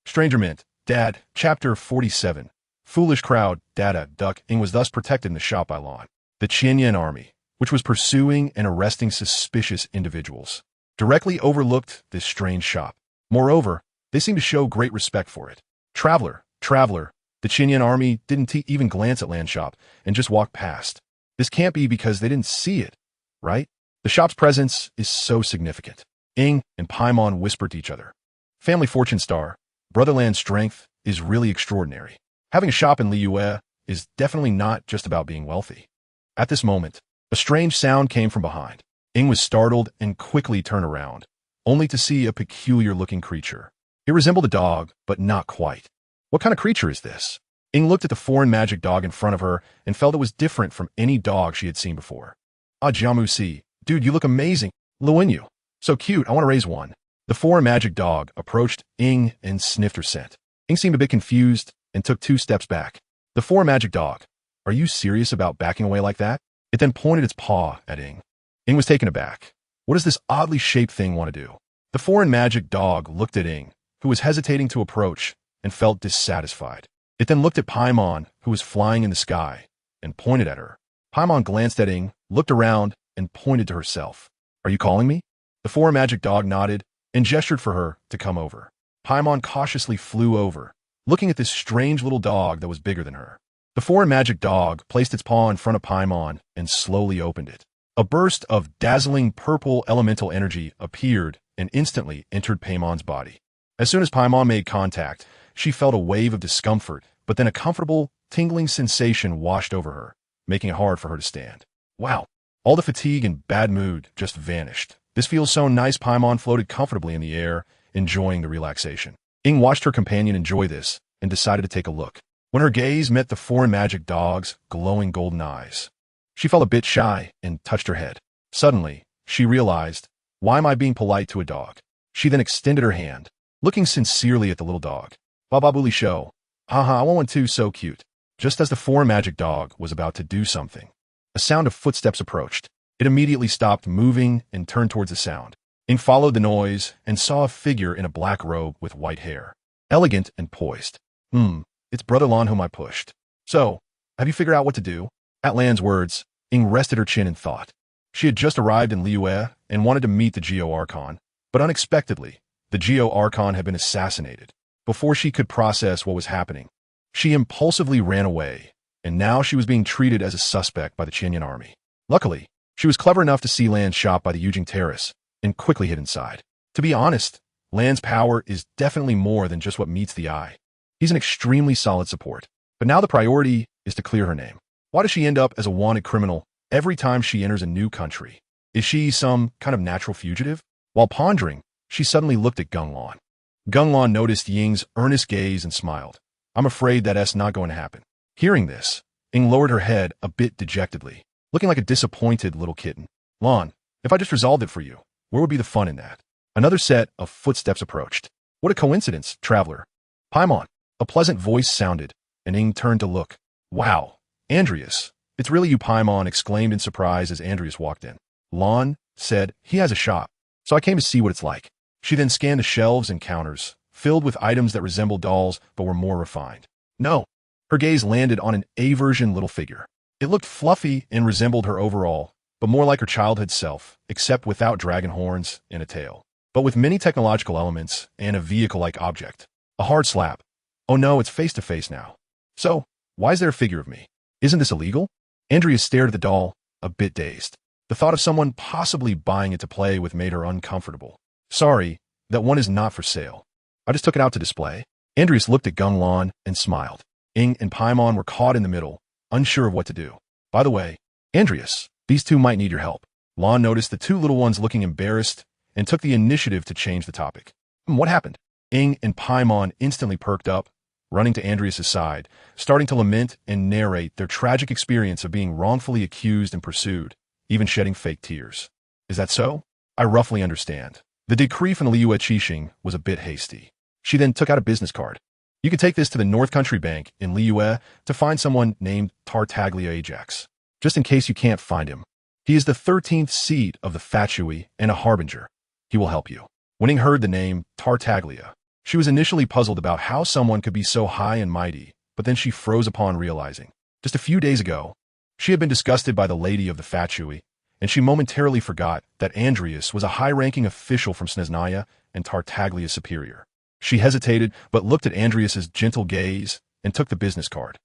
Stranger Mint, Dad, Chapter 47. Foolish crowd, Dada, Duck, Ing was thus protected in the shop by Lan. The Qianyan army, which was pursuing and arresting suspicious individuals, directly overlooked this strange shop. Moreover, they seemed to show great respect for it. Traveler, the Qianyan army didn't even glance at Lan shop and just walked past. This can't be because they didn't see it, right? The shop's presence is so significant. Ing and Paimon whispered to each other. Family fortune star, Brotherland's strength is really extraordinary. Having a shop in Liyue is definitely not just about being wealthy. At this moment, a strange sound came from behind. Ing was startled and quickly turned around, only to see a peculiar-looking creature. It resembled a dog, but not quite. What kind of creature is this? Ing looked at the foreign magic dog in front of her and felt it was different from any dog she had seen before. Ah, Jiamu Si, dude, you look amazing. Luinyu. So cute, I want to raise one. The foreign magic dog approached Ing and sniffed her scent. Ing seemed a bit confused and took 2 steps back. The foreign magic dog, are you serious about backing away like that? It then pointed its paw at Ing. Ing was taken aback. What does this oddly shaped thing want to do? The foreign magic dog looked at Ing, who was hesitating to approach, and felt dissatisfied. It then looked at Paimon, who was flying in the sky, and pointed at her. Paimon glanced at Ing, looked around, and pointed to herself. Are you calling me? The foreign magic dog nodded and gestured for her to come over. Paimon cautiously flew over, looking at this strange little dog that was bigger than her. The foreign magic dog placed its paw in front of Paimon and slowly opened it. A burst of dazzling purple elemental energy appeared and instantly entered Paimon's body. As soon as Paimon made contact, she felt a wave of discomfort, but then a comfortable, tingling sensation washed over her, making it hard for her to stand. Wow, all the fatigue and bad mood just vanished. This feels so nice. Paimon floated comfortably in the air, enjoying the relaxation. Ing watched her companion enjoy this and decided to take a look. When her gaze met the foreign magic dog's glowing golden eyes, she felt a bit shy and touched her head. Suddenly, she realized, why am I being polite to a dog? She then extended her hand, looking sincerely at the little dog. Bababuli show. Haha, I want one too, so cute. Just as the foreign magic dog was about to do something, a sound of footsteps approached. It immediately stopped moving and turned towards the sound. Ing followed the noise and saw a figure in a black robe with white hair. Elegant and poised. It's Brother Lan whom I pushed. So, have you figured out what to do? At Lan's words, Ing rested her chin in thought. She had just arrived in Liyue and wanted to meet the Geo Archon, but unexpectedly, the Geo Archon had been assassinated. Before she could process what was happening, she impulsively ran away, and now she was being treated as a suspect by the Chinyan army. Luckily, she was clever enough to see Lan's shop by the Yujing Terrace and quickly hid inside. To be honest, Lan's power is definitely more than just what meets the eye. He's an extremely solid support. But now the priority is to clear her name. Why does she end up as a wanted criminal every time she enters a new country? Is she some kind of natural fugitive? While pondering, she suddenly looked at Geng Lan. Geng Lan noticed Ying's earnest gaze and smiled. I'm afraid that's not going to happen. Hearing this, Ing lowered her head a bit dejectedly, looking like a disappointed little kitten. Lan, if I just resolved it for you, where would be the fun in that? Another set of footsteps approached. What a coincidence, traveler. Paimon. A pleasant voice sounded, and Ing turned to look. Wow, Andreas. It's really you, Paimon exclaimed in surprise as Andreas walked in. Lan said, he has a shop, so I came to see what it's like. She then scanned the shelves and counters, filled with items that resembled dolls but were more refined. No. Her gaze landed on an A-version little figure. It looked fluffy and resembled her overall, but more like her childhood self, except without dragon horns and a tail, but with many technological elements and a vehicle-like object. A hard slap. Oh no, it's face-to-face now. So, why is there a figure of me? Isn't this illegal? Andrea stared at the doll, a bit dazed. The thought of someone possibly buying it to play with made her uncomfortable. Sorry, that one is not for sale. I just took it out to display. Andreas looked at Geng Lan and smiled. Ing and Paimon were caught in the middle, unsure of what to do. By the way, Andreas, these two might need your help. Lan noticed the two little ones looking embarrassed and took the initiative to change the topic. What happened? Ing and Paimon instantly perked up, running to Andreas' side, starting to lament and narrate their tragic experience of being wrongfully accused and pursued, even shedding fake tears. Is that so? I roughly understand. The decree from the Liyue Qixing was a bit hasty. She then took out a business card. You could take this to the North Country Bank in Liyue to find someone named Tartaglia Ajax, just in case you can't find him. He is the 13th seed of the Fatui and a harbinger. He will help you. When Ing heard the name Tartaglia, she was initially puzzled about how someone could be so high and mighty, but then she froze upon realizing. Just a few days ago, she had been disgusted by the lady of the Fatui, and she momentarily forgot that Andreas was a high-ranking official from Snezhnaya and Tartaglia's superior. She hesitated, but looked at Andreas's gentle gaze and took the business card.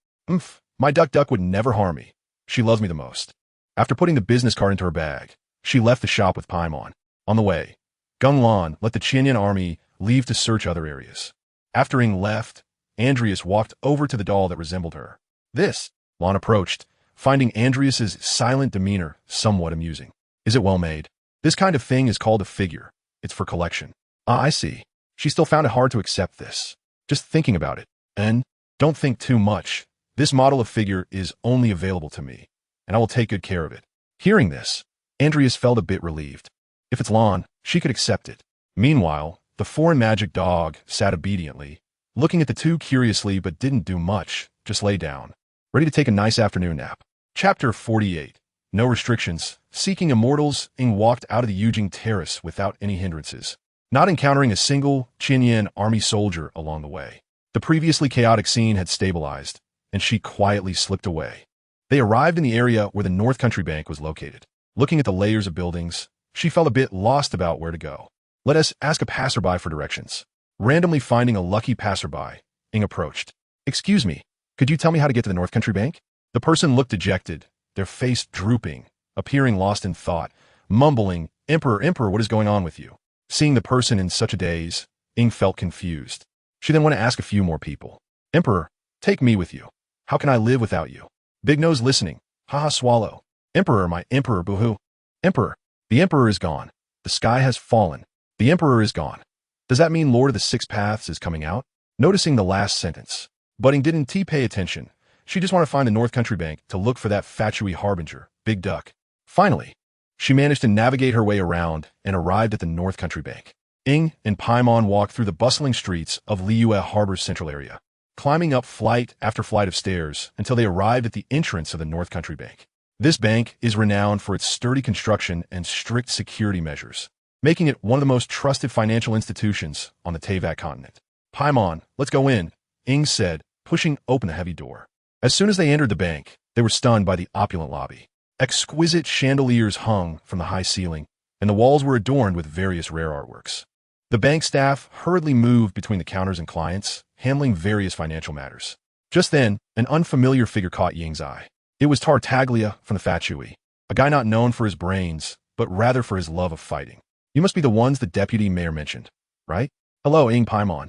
My duck would never harm me. She loves me the most. After putting the business card into her bag, she left the shop with Paimon. On the way, Geng Lan let the Chinyan army leave to search other areas. After Ing left, Andreas walked over to the doll that resembled her. This, Lan approached, finding Andreas's silent demeanor somewhat amusing. Is it well made? This kind of thing is called a figure. It's for collection. I see. She still found it hard to accept this. Just thinking about it. And don't think too much. This model of figure is only available to me, and I will take good care of it. Hearing this, Andreas felt a bit relieved. If it's Lan, she could accept it. Meanwhile, the foreign magic dog sat obediently, looking at the two curiously but didn't do much, just lay down, ready to take a nice afternoon nap. Chapter 48. No restrictions. Seeking immortals, Ing walked out of the Yujing Terrace without any hindrances, not encountering a single Chinyan army soldier along the way. The previously chaotic scene had stabilized, and she quietly slipped away. They arrived in the area where the North Country Bank was located. Looking at the layers of buildings, she felt a bit lost about where to go. Let us ask a passerby for directions. Randomly finding a lucky passerby, Ing approached. Excuse me, could you tell me how to get to the North Country Bank? The person looked dejected, their face drooping, appearing lost in thought, mumbling, Emperor, what is going on with you? Seeing the person in such a daze, Ing felt confused. She then went to ask a few more people. Emperor, take me with you. How can I live without you? Big Nose listening. Haha, swallow. Emperor, my emperor, boohoo. Emperor, the emperor is gone. The sky has fallen. The emperor is gone. Does that mean Lord of the Six Paths is coming out? Noticing the last sentence, Budding didn't pay attention. She just wanted to find the North Country Bank to look for that Fatui harbinger, Big Duck. Finally, she managed to navigate her way around and arrived at the North Country Bank. Ing and Paimon walked through the bustling streets of Liyue Harbor's central area, climbing up flight after flight of stairs until they arrived at the entrance of the North Country Bank. This bank is renowned for its sturdy construction and strict security measures, making it one of the most trusted financial institutions on the Teyvat continent. Paimon, let's go in, Ing said, pushing open the heavy door. As soon as they entered the bank, they were stunned by the opulent lobby. Exquisite chandeliers hung from the high ceiling, and the walls were adorned with various rare artworks. The bank staff hurriedly moved between the counters and clients, handling various financial matters. Just then, an unfamiliar figure caught Ying's eye. It was Tartaglia from the Fatui, a guy not known for his brains, but rather for his love of fighting. You must be the ones the deputy mayor mentioned, right? Hello, Ing Paimon.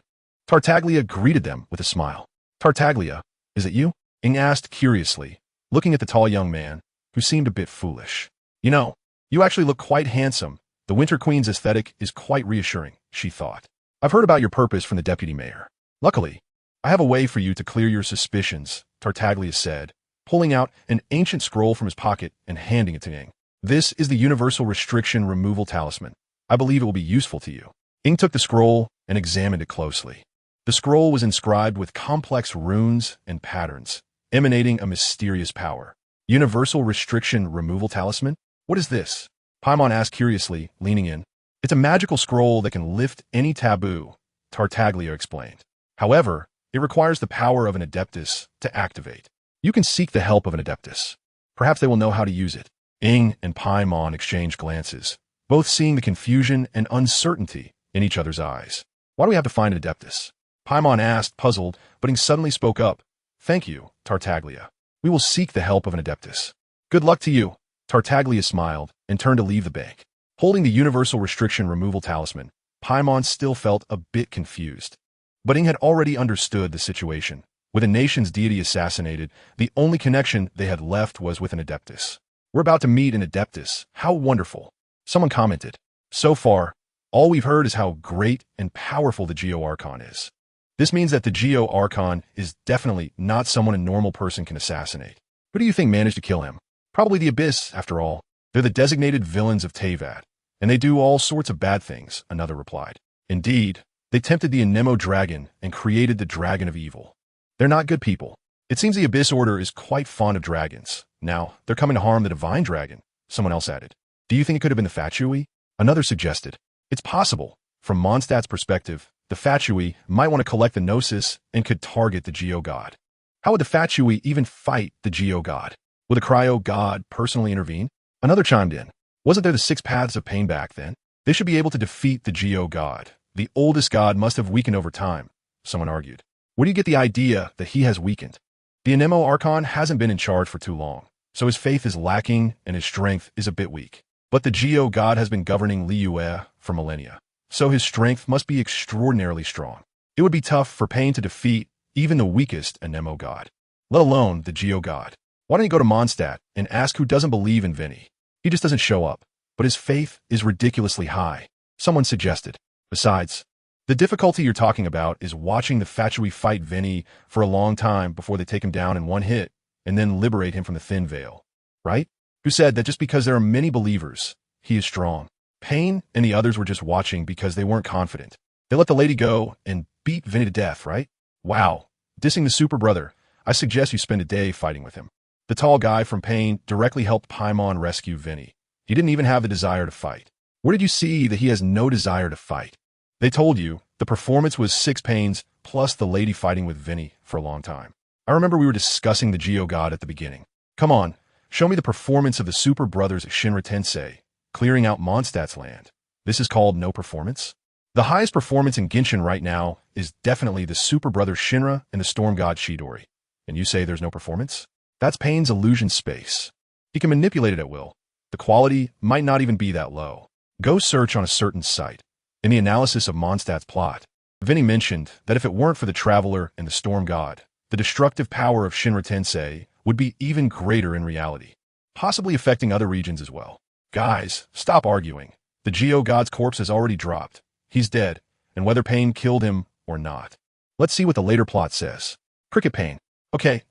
Tartaglia greeted them with a smile. Tartaglia, is it you? Ing asked curiously, looking at the tall young man, who seemed a bit foolish. You know, you actually look quite handsome. The Winter Queen's aesthetic is quite reassuring, she thought. I've heard about your purpose from the deputy mayor. Luckily, I have a way for you to clear your suspicions, Tartaglia said, pulling out an ancient scroll from his pocket and handing it to Ing. This is the Universal Restriction Removal Talisman. I believe it will be useful to you. Ing took the scroll and examined it closely. The scroll was inscribed with complex runes and patterns, emanating a mysterious power. Universal Restriction Removal Talisman? What is this? Paimon asked curiously, leaning in. It's a magical scroll that can lift any taboo, Tartaglia explained. However, it requires the power of an Adeptus to activate. You can seek the help of an Adeptus. Perhaps they will know how to use it. Ing and Paimon exchanged glances, both seeing the confusion and uncertainty in each other's eyes. Why do we have to find an Adeptus? Paimon asked, puzzled, but Ing suddenly spoke up. Thank you, Tartaglia. We will seek the help of an Adeptus. Good luck to you. Tartaglia smiled and turned to leave the bank. Holding the Universal Restriction Removal Talisman, Paimon still felt a bit confused. But Ing had already understood the situation. With a nation's deity assassinated, the only connection they had left was with an Adeptus. We're about to meet an Adeptus. How wonderful. Someone commented. So far, all we've heard is how great and powerful the Geo-Archon is. This means that the Geo-Archon is definitely not someone a normal person can assassinate. Who do you think managed to kill him? Probably the Abyss, after all. They're the designated villains of Teyvat, and they do all sorts of bad things, another replied. Indeed, they tempted the Anemo dragon and created the Dragon of Evil. They're not good people. It seems the Abyss Order is quite fond of dragons. Now, they're coming to harm the Divine Dragon, someone else added. Do you think it could have been the Fatui? Another suggested. It's possible. From Mondstadt's perspective, the Fatui might want to collect the Gnosis and could target the Geo-God. How would the Fatui even fight the Geo-God? Would the Cryo-God personally intervene? Another chimed in. Wasn't there the 6 paths of pain back then? They should be able to defeat the Geo-God. The oldest god must have weakened over time, someone argued. Where do you get the idea that he has weakened? The Anemo Archon hasn't been in charge for too long, so his faith is lacking and his strength is a bit weak. But the Geo-God has been governing Liyue for millennia, so his strength must be extraordinarily strong. It would be tough for Pain to defeat even the weakest Anemo god, let alone the Geo-God. Why don't you go to Mondstadt and ask who doesn't believe in Vinny? He just doesn't show up, but his faith is ridiculously high, someone suggested. Besides, the difficulty you're talking about is watching the Fatui fight Vinny for a long time before they take him down in one hit and then liberate him from the thin veil, right? Who said that just because there are many believers, he is strong. Pain and the others were just watching because they weren't confident. They let the lady go and beat Vinny to death, right? Wow. Dissing the super brother, I suggest you spend a day fighting with him. The tall guy from Pain directly helped Paimon rescue Vinny. He didn't even have the desire to fight. Where did you see that he has no desire to fight? They told you the performance was 6 pains plus the lady fighting with Vinny for a long time. I remember we were discussing the Geo-God at the beginning. Come on, show me the performance of the Super Brothers Shinra Tensei, clearing out Mondstadt's land. This is called no performance? The highest performance in Genshin right now is definitely the Super Brothers Shinra and the Storm God Chidori. And you say there's no performance? That's Pain's illusion space. He can manipulate it at will. The quality might not even be that low. Go search on a certain site. In the analysis of Mondstadt's plot, Vinny mentioned that if it weren't for the Traveler and the Storm God, the destructive power of Shinra Tensei would be even greater in reality, possibly affecting other regions as well. Guys, stop arguing. The Geo-God's corpse has already dropped. He's dead, and whether Pain killed him or not. Let's see what the later plot says. Cricket Pain. Okay,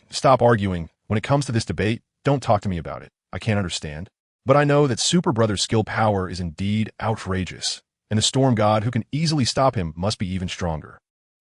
stop arguing. When it comes to this debate, don't talk to me about it. I can't understand. But I know that Super Brother's skill power is indeed outrageous, and the Storm God who can easily stop him must be even stronger.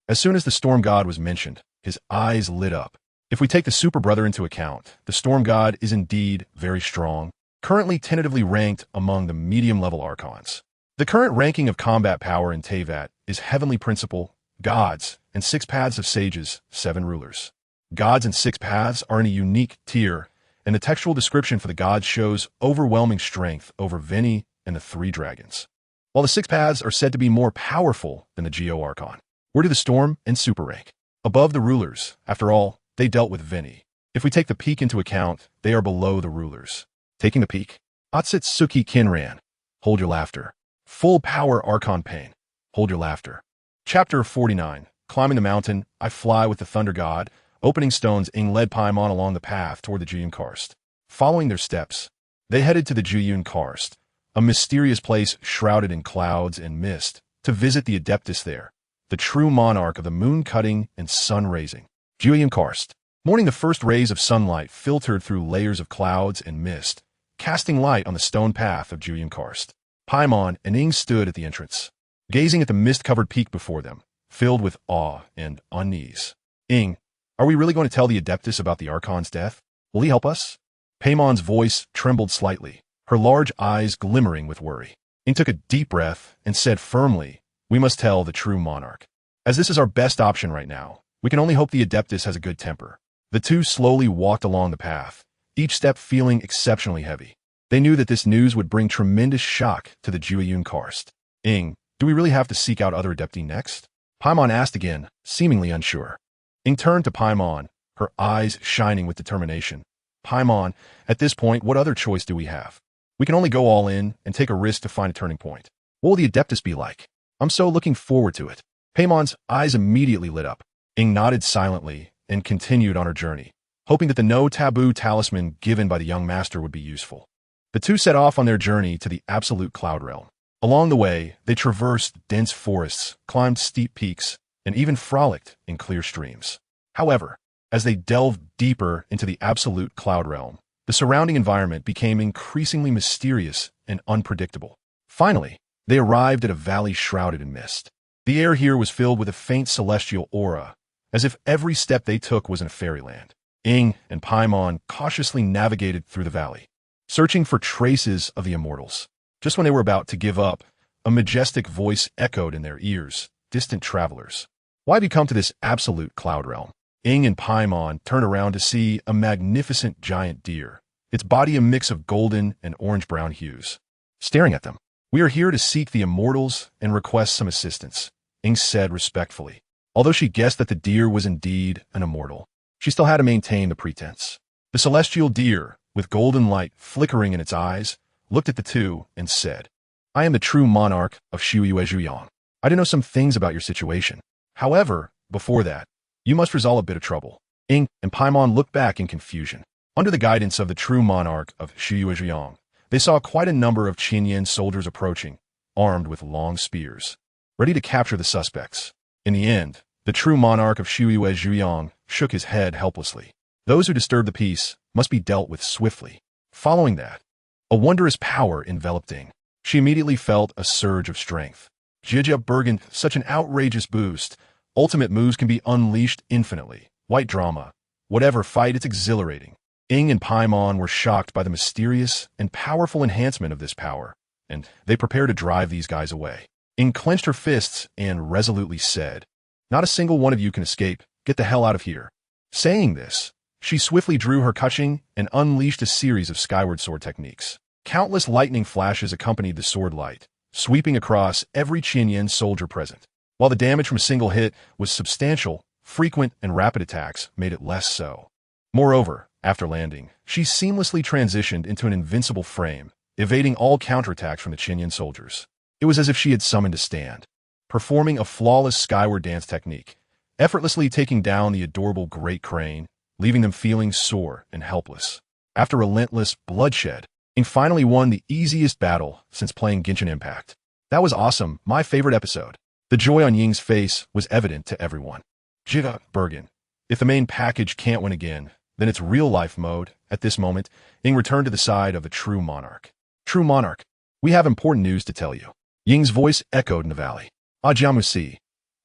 As soon as the Storm God was mentioned, his eyes lit up. If we take the Super Brother into account, the Storm God is indeed very strong, currently tentatively ranked among the medium-level Archons. The current ranking of combat power in Teyvat is Heavenly Principle, Gods, and 6 Paths of Sages, 7 Rulers. Gods and 6 Paths are in a unique tier, and the textual description for the Gods shows overwhelming strength over Veni and the 3 Dragons, while the 6 Paths are said to be more powerful than the Geo Archon. Where do the Storm and Super rank? Above the Rulers. After all, they dealt with Veni. If we take the peak into account, they are below the Rulers. Taking the peak, Otsutsuki Kinran. Hold your laughter. Full Power Archon Pain. Hold your laughter. Chapter 49. Climbing the mountain, I fly with the Thunder God. Opening stones, Ing led Paimon along the path toward the Juyun Karst. Following their steps, they headed to the Juyun Karst, a mysterious place shrouded in clouds and mist, to visit the Adeptus there, the true monarch of the moon-cutting and sun-raising. Juyun Karst. Morning, the first rays of sunlight filtered through layers of clouds and mist, casting light on the stone path of Juyun Karst. Paimon and Ing stood at the entrance, gazing at the mist-covered peak before them, filled with awe and unease. Ing, are we really going to tell the Adeptus about the Archon's death? Will he help us? Paimon's voice trembled slightly, her large eyes glimmering with worry. Ing took a deep breath and said firmly, we must tell the true monarch. As this is our best option right now, we can only hope the Adeptus has a good temper. The two slowly walked along the path, each step feeling exceptionally heavy. They knew that this news would bring tremendous shock to the Juyun Karst. Ing, do we really have to seek out other Adepti next? Paimon asked again, seemingly unsure. Ing turned to Paimon, her eyes shining with determination. Paimon, at this point, what other choice do we have? We can only go all in and take a risk to find a turning point. What will the Adeptus be like? I'm so looking forward to it. Paimon's eyes immediately lit up. Ing nodded silently and continued on her journey, hoping that the no-taboo talisman given by the young master would be useful. The two set off on their journey to the absolute cloud realm. Along the way, they traversed dense forests, climbed steep peaks, and even frolicked in clear streams. However, as they delved deeper into the absolute cloud realm, the surrounding environment became increasingly mysterious and unpredictable. Finally, they arrived at a valley shrouded in mist. The air here was filled with a faint celestial aura, as if every step they took was in a fairyland. Ing and Paimon cautiously navigated through the valley, searching for traces of the immortals. Just when they were about to give up, a majestic voice echoed in their ears, distant travelers. Why have you come to this absolute cloud realm? Ing and Paimon turned around to see a magnificent giant deer, its body a mix of golden and orange-brown hues. Staring at them, we are here to seek the immortals and request some assistance, Ing said respectfully. Although she guessed that the deer was indeed an immortal, she still had to maintain the pretense. The celestial deer, with golden light flickering in its eyes, looked at the two and said, I am the true monarch of Liyue. I do know some things about your situation. However, before that, you must resolve a bit of trouble. Ing and Paimon looked back in confusion. Under the guidance of the true monarch of Liyue, they saw quite a number of Qinyan soldiers approaching, armed with long spears, ready to capture the suspects. In the end, the true monarch of Liyue shook his head helplessly. Those who disturb the peace must be dealt with swiftly. Following that, a wondrous power enveloped Ing. She immediately felt a surge of strength. Jija Bergen, such an outrageous boost. Ultimate moves can be unleashed infinitely. White drama. Whatever fight, it's exhilarating. Ing and Paimon were shocked by the mysterious and powerful enhancement of this power, and they prepared to drive these guys away. Ing clenched her fists and resolutely said, not a single one of you can escape. Get the hell out of here. Saying this, she swiftly drew her Kuching and unleashed a series of skyward sword techniques. Countless lightning flashes accompanied the sword light, sweeping across every Qinyan soldier present. While the damage from a single hit was substantial, frequent and rapid attacks made it less so. Moreover, after landing, she seamlessly transitioned into an invincible frame, evading all counterattacks from the Qinyan soldiers. It was as if she had summoned a stand, performing a flawless skyward dance technique, effortlessly taking down the adorable Great Crane, leaving them feeling sore and helpless. After relentless bloodshed, Ing finally won the easiest battle since playing Genshin Impact. That was awesome, my favorite episode. The joy on Ying's face was evident to everyone. Jija Bergen. If the main package can't win again, then it's real-life mode. At this moment, Ing returned to the side of the true monarch. True monarch, we have important news to tell you. Ying's voice echoed in the valley. Ajamusi.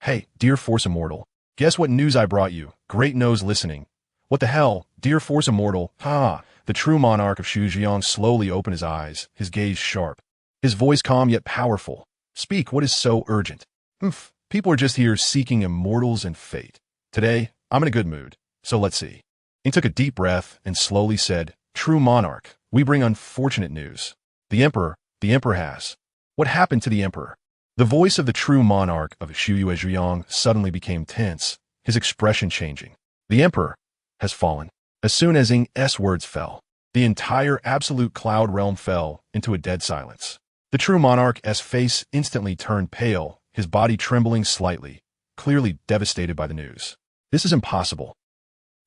Hey, dear Force Immortal. Guess what news I brought you? Great nose listening. What the hell? Dear Force Immortal, ha! The true monarch of Shujiang slowly opened his eyes, his gaze sharp. His voice calm yet powerful. Speak, what is so urgent? People are just here seeking immortals and fate. Today, I'm in a good mood, so let's see. He took a deep breath and slowly said, True monarch, we bring unfortunate news. The Emperor has. What happened to the Emperor? The voice of the true monarch of Shujiang suddenly became tense, his expression changing. The Emperor has fallen. As soon as Ing's words fell, the entire absolute cloud realm fell into a dead silence. The true monarch's face instantly turned pale, his body trembling slightly, clearly devastated by the news. This is impossible.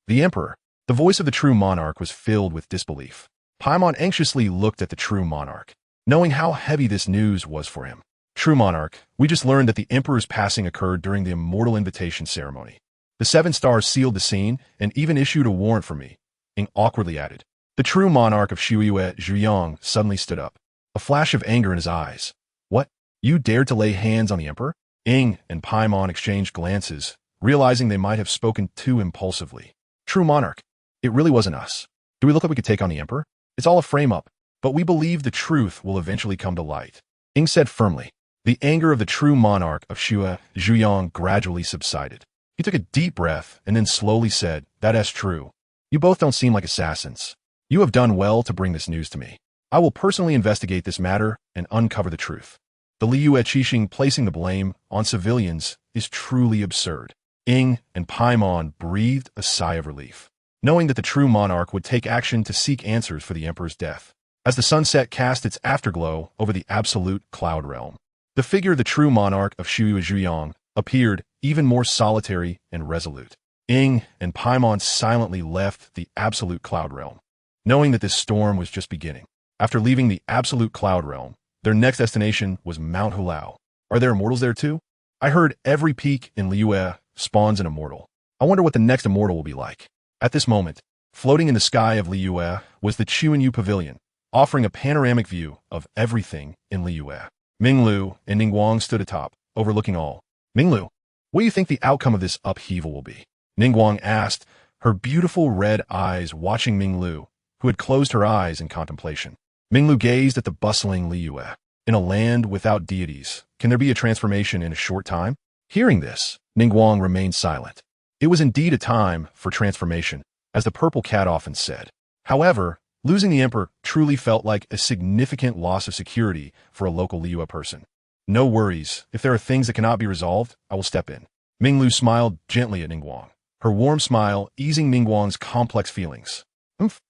The Emperor, the voice of the true monarch, was filled with disbelief. Paimon anxiously looked at the true monarch, knowing how heavy this news was for him. True monarch, we just learned that the Emperor's passing occurred during the immortal invitation ceremony. The 7 stars sealed the scene and even issued a warrant for me, Ing awkwardly added. The true monarch of Shujiang suddenly stood up, a flash of anger in his eyes. What? You dared to lay hands on the Emperor? Ing and Paimon exchanged glances, realizing they might have spoken too impulsively. True monarch, it really wasn't us. Do we look like we could take on the Emperor? It's all a frame-up, but we believe the truth will eventually come to light, Ing said firmly. The anger of the true monarch of Shujiang gradually subsided. He took a deep breath and then slowly said, That's true. You both don't seem like assassins. You have done well to bring this news to me. I will personally investigate this matter and uncover the truth. The Liyue Qixing placing the blame on civilians is truly absurd. Ing and Paimon breathed a sigh of relief, knowing that the true monarch would take action to seek answers for the Emperor's death. As the sunset cast its afterglow over the absolute cloud realm, the figure of the true monarch of Shujiang appeared even more solitary and resolute. Ing and Paimon silently left the absolute cloud realm, knowing that this storm was just beginning. After leaving the absolute cloud realm, their next destination was Mount Hulao. Are there immortals there too? I heard every peak in Liyue spawns an immortal. I wonder what the next immortal will be like. At this moment, floating in the sky of Liyue was the Chuanyu Pavilion, offering a panoramic view of everything in Liyue. Minglu and Ningguang stood atop, overlooking all. Minglu, what do you think the outcome of this upheaval will be? Ningguang asked, her beautiful red eyes watching Minglu, who had closed her eyes in contemplation. Minglu gazed at the bustling Liyue. In a land without deities, can there be a transformation in a short time? Hearing this, Ningguang remained silent. It was indeed a time for transformation, as the purple cat often said. However, losing the Emperor truly felt like a significant loss of security for a local Liyue person. No worries, if there are things that cannot be resolved, I will step in. Minglu smiled gently at Ningguang, her warm smile easing Ningguang's complex feelings.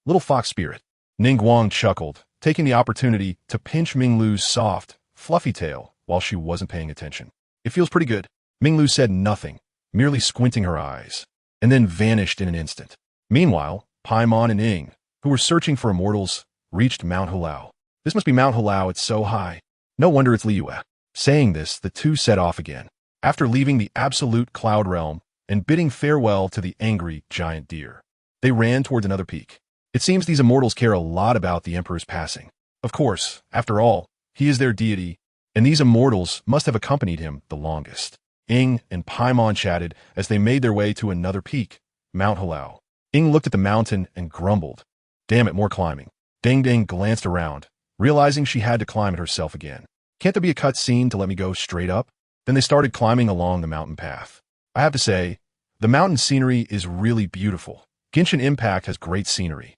Little fox spirit. Ningguang chuckled, taking the opportunity to pinch Minglu's soft, fluffy tail while she wasn't paying attention. It feels pretty good. Minglu said nothing, merely squinting her eyes, and then vanished in an instant. Meanwhile, Paimon and Ing, who were searching for immortals, reached Mount Hulao. This must be Mount Hulao, it's so high. No wonder it's Liyue. Saying this, the two set off again, after leaving the absolute cloud realm and bidding farewell to the angry giant deer. They ran towards another peak. It seems these immortals care a lot about the Emperor's passing. Of course, after all, he is their deity, and these immortals must have accompanied him the longest. Ing and Paimon chatted as they made their way to another peak, Mount Hulao. Ing looked at the mountain and grumbled. Damn it, more climbing. Ding Ding glanced around, realizing she had to climb it herself again. Can't there be a cut scene to let me go straight up? Then they started climbing along the mountain path. I have to say, the mountain scenery is really beautiful. Genshin Impact has great scenery.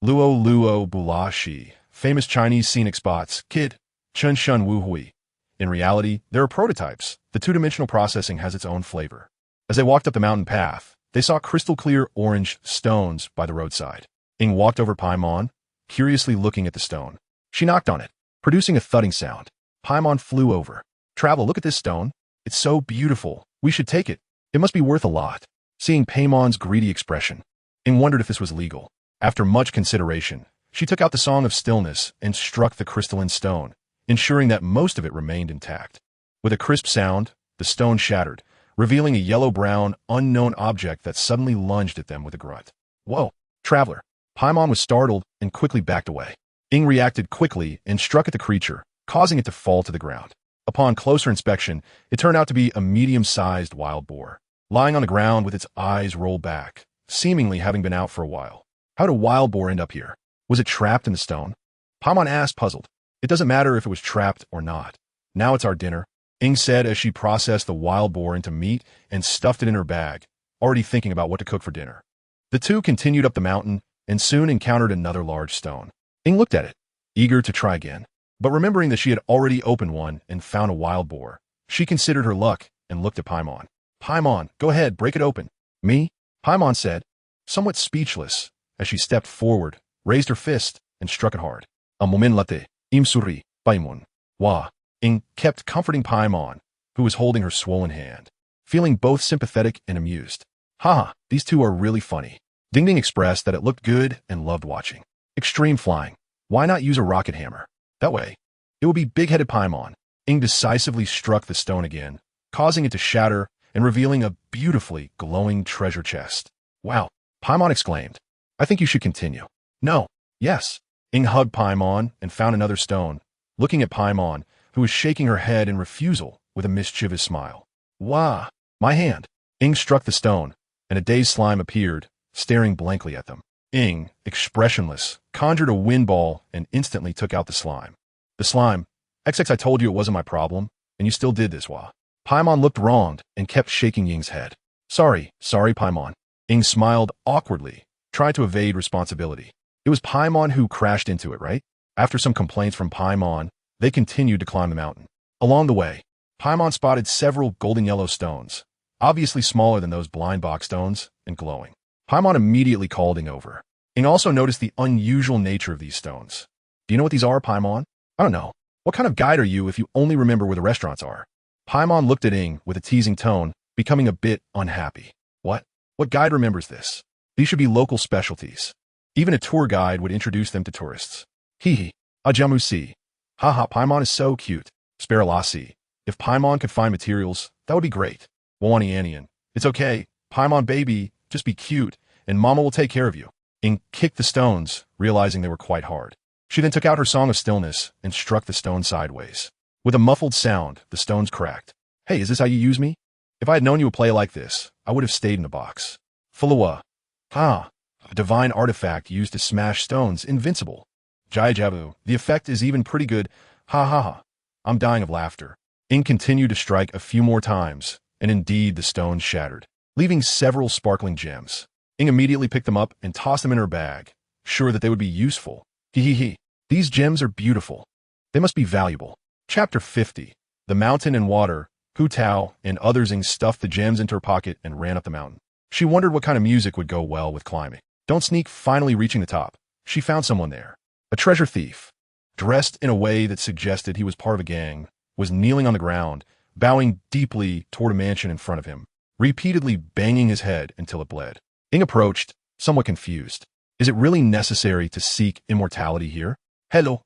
Luo Bulashi, famous Chinese scenic spots, Kid, Chun Shun Wu Hui. In reality, there are prototypes. The two-dimensional processing has its own flavor. As they walked up the mountain path, they saw crystal-clear orange stones by the roadside. Ing walked over Paimon, curiously looking at the stone. She knocked on it, producing a thudding sound. Paimon flew over. Travel, look at this stone. It's so beautiful. We should take it. It must be worth a lot. Seeing Paimon's greedy expression, Ing wondered if this was legal. After much consideration, she took out the Song of Stillness and struck the crystalline stone, ensuring that most of it remained intact. With a crisp sound, the stone shattered, revealing a yellow-brown, unknown object that suddenly lunged at them with a grunt. Whoa, traveler. Paimon was startled and quickly backed away. Ing reacted quickly and struck at the creature, causing it to fall to the ground. Upon closer inspection, it turned out to be a medium-sized wild boar. Lying on the ground with its eyes rolled back, seemingly having been out for a while. How did a wild boar end up here? Was it trapped in the stone? Paimon asked, puzzled. It doesn't matter if it was trapped or not. Now it's our dinner, Ing said as she processed the wild boar into meat and stuffed it in her bag, already thinking about what to cook for dinner. The two continued up the mountain and soon encountered another large stone. Ing looked at it, eager to try again. But remembering that she had already opened one and found a wild boar, she considered her luck and looked at Paimon. Paimon, go ahead, break it open. Me? Paimon said, somewhat speechless, as she stepped forward, raised her fist, and struck it hard. A moment late, imsuri, Paimon. Wa. Ing kept comforting Paimon, who was holding her swollen hand, feeling both sympathetic and amused. Haha, these two are really funny. Ding Ding expressed that it looked good and loved watching. Extreme flying. Why not use a rocket hammer? That way, it would be big-headed Paimon. Ing decisively struck the stone again, causing it to shatter and revealing a beautifully glowing treasure chest. Wow, Paimon exclaimed. I think you should continue. No, yes. Ing hugged Paimon and found another stone, looking at Paimon, who was shaking her head in refusal with a mischievous smile. Wah! My hand. Ing struck the stone, and a dazed slime appeared, staring blankly at them. Ing, expressionless, conjured a wind ball and instantly took out the slime. The slime. XX, I told you it wasn't my problem, and you still did this, Wah. Paimon looked wronged and kept shaking Ying's head. Sorry, Paimon. Ing smiled awkwardly, tried to evade responsibility. It was Paimon who crashed into it, right? After some complaints from Paimon, they continued to climb the mountain. Along the way, Paimon spotted several golden yellow stones, obviously smaller than those blind box stones and glowing. Paimon immediately called Ing over. Ing also noticed the unusual nature of these stones. Do you know what these are, Paimon? I don't know. What kind of guide are you if you only remember where the restaurants are? Paimon looked at Ing with a teasing tone, becoming a bit unhappy. What? What guide remembers this? These should be local specialties. Even a tour guide would introduce them to tourists. Hee. Ajamusi. Haha, Paimon is so cute. Sparalasi. If Paimon could find materials, that would be great. Wanianian. It's okay. Paimon baby, just be cute, and Mama will take care of you. Ing kicked the stones, realizing they were quite hard. She then took out her Song of Stillness and struck the stone sideways. With a muffled sound, the stones cracked. Hey, is this how you use me? If I had known you would play like this, I would have stayed in the box. Fulua. Ha. A divine artifact used to smash stones, invincible. Jaijabu. The effect is even pretty good. Ha ha ha. I'm dying of laughter. Ing continued to strike a few more times, and indeed the stones shattered, leaving several sparkling gems. Ing immediately picked them up and tossed them in her bag, sure that they would be useful. Hee. These gems are beautiful. They must be valuable. Chapter 50. The Mountain and Water. Hu Tao and others. Ing stuffed the gems into her pocket and ran up the mountain. She wondered what kind of music would go well with climbing. Don't sneak. Finally reaching the top, she found someone there. A treasure thief, dressed in a way that suggested he was part of a gang, was kneeling on the ground, bowing deeply toward a mansion in front of him, repeatedly banging his head until it bled. Ing approached, somewhat confused. Is it really necessary to seek immortality here? Hello,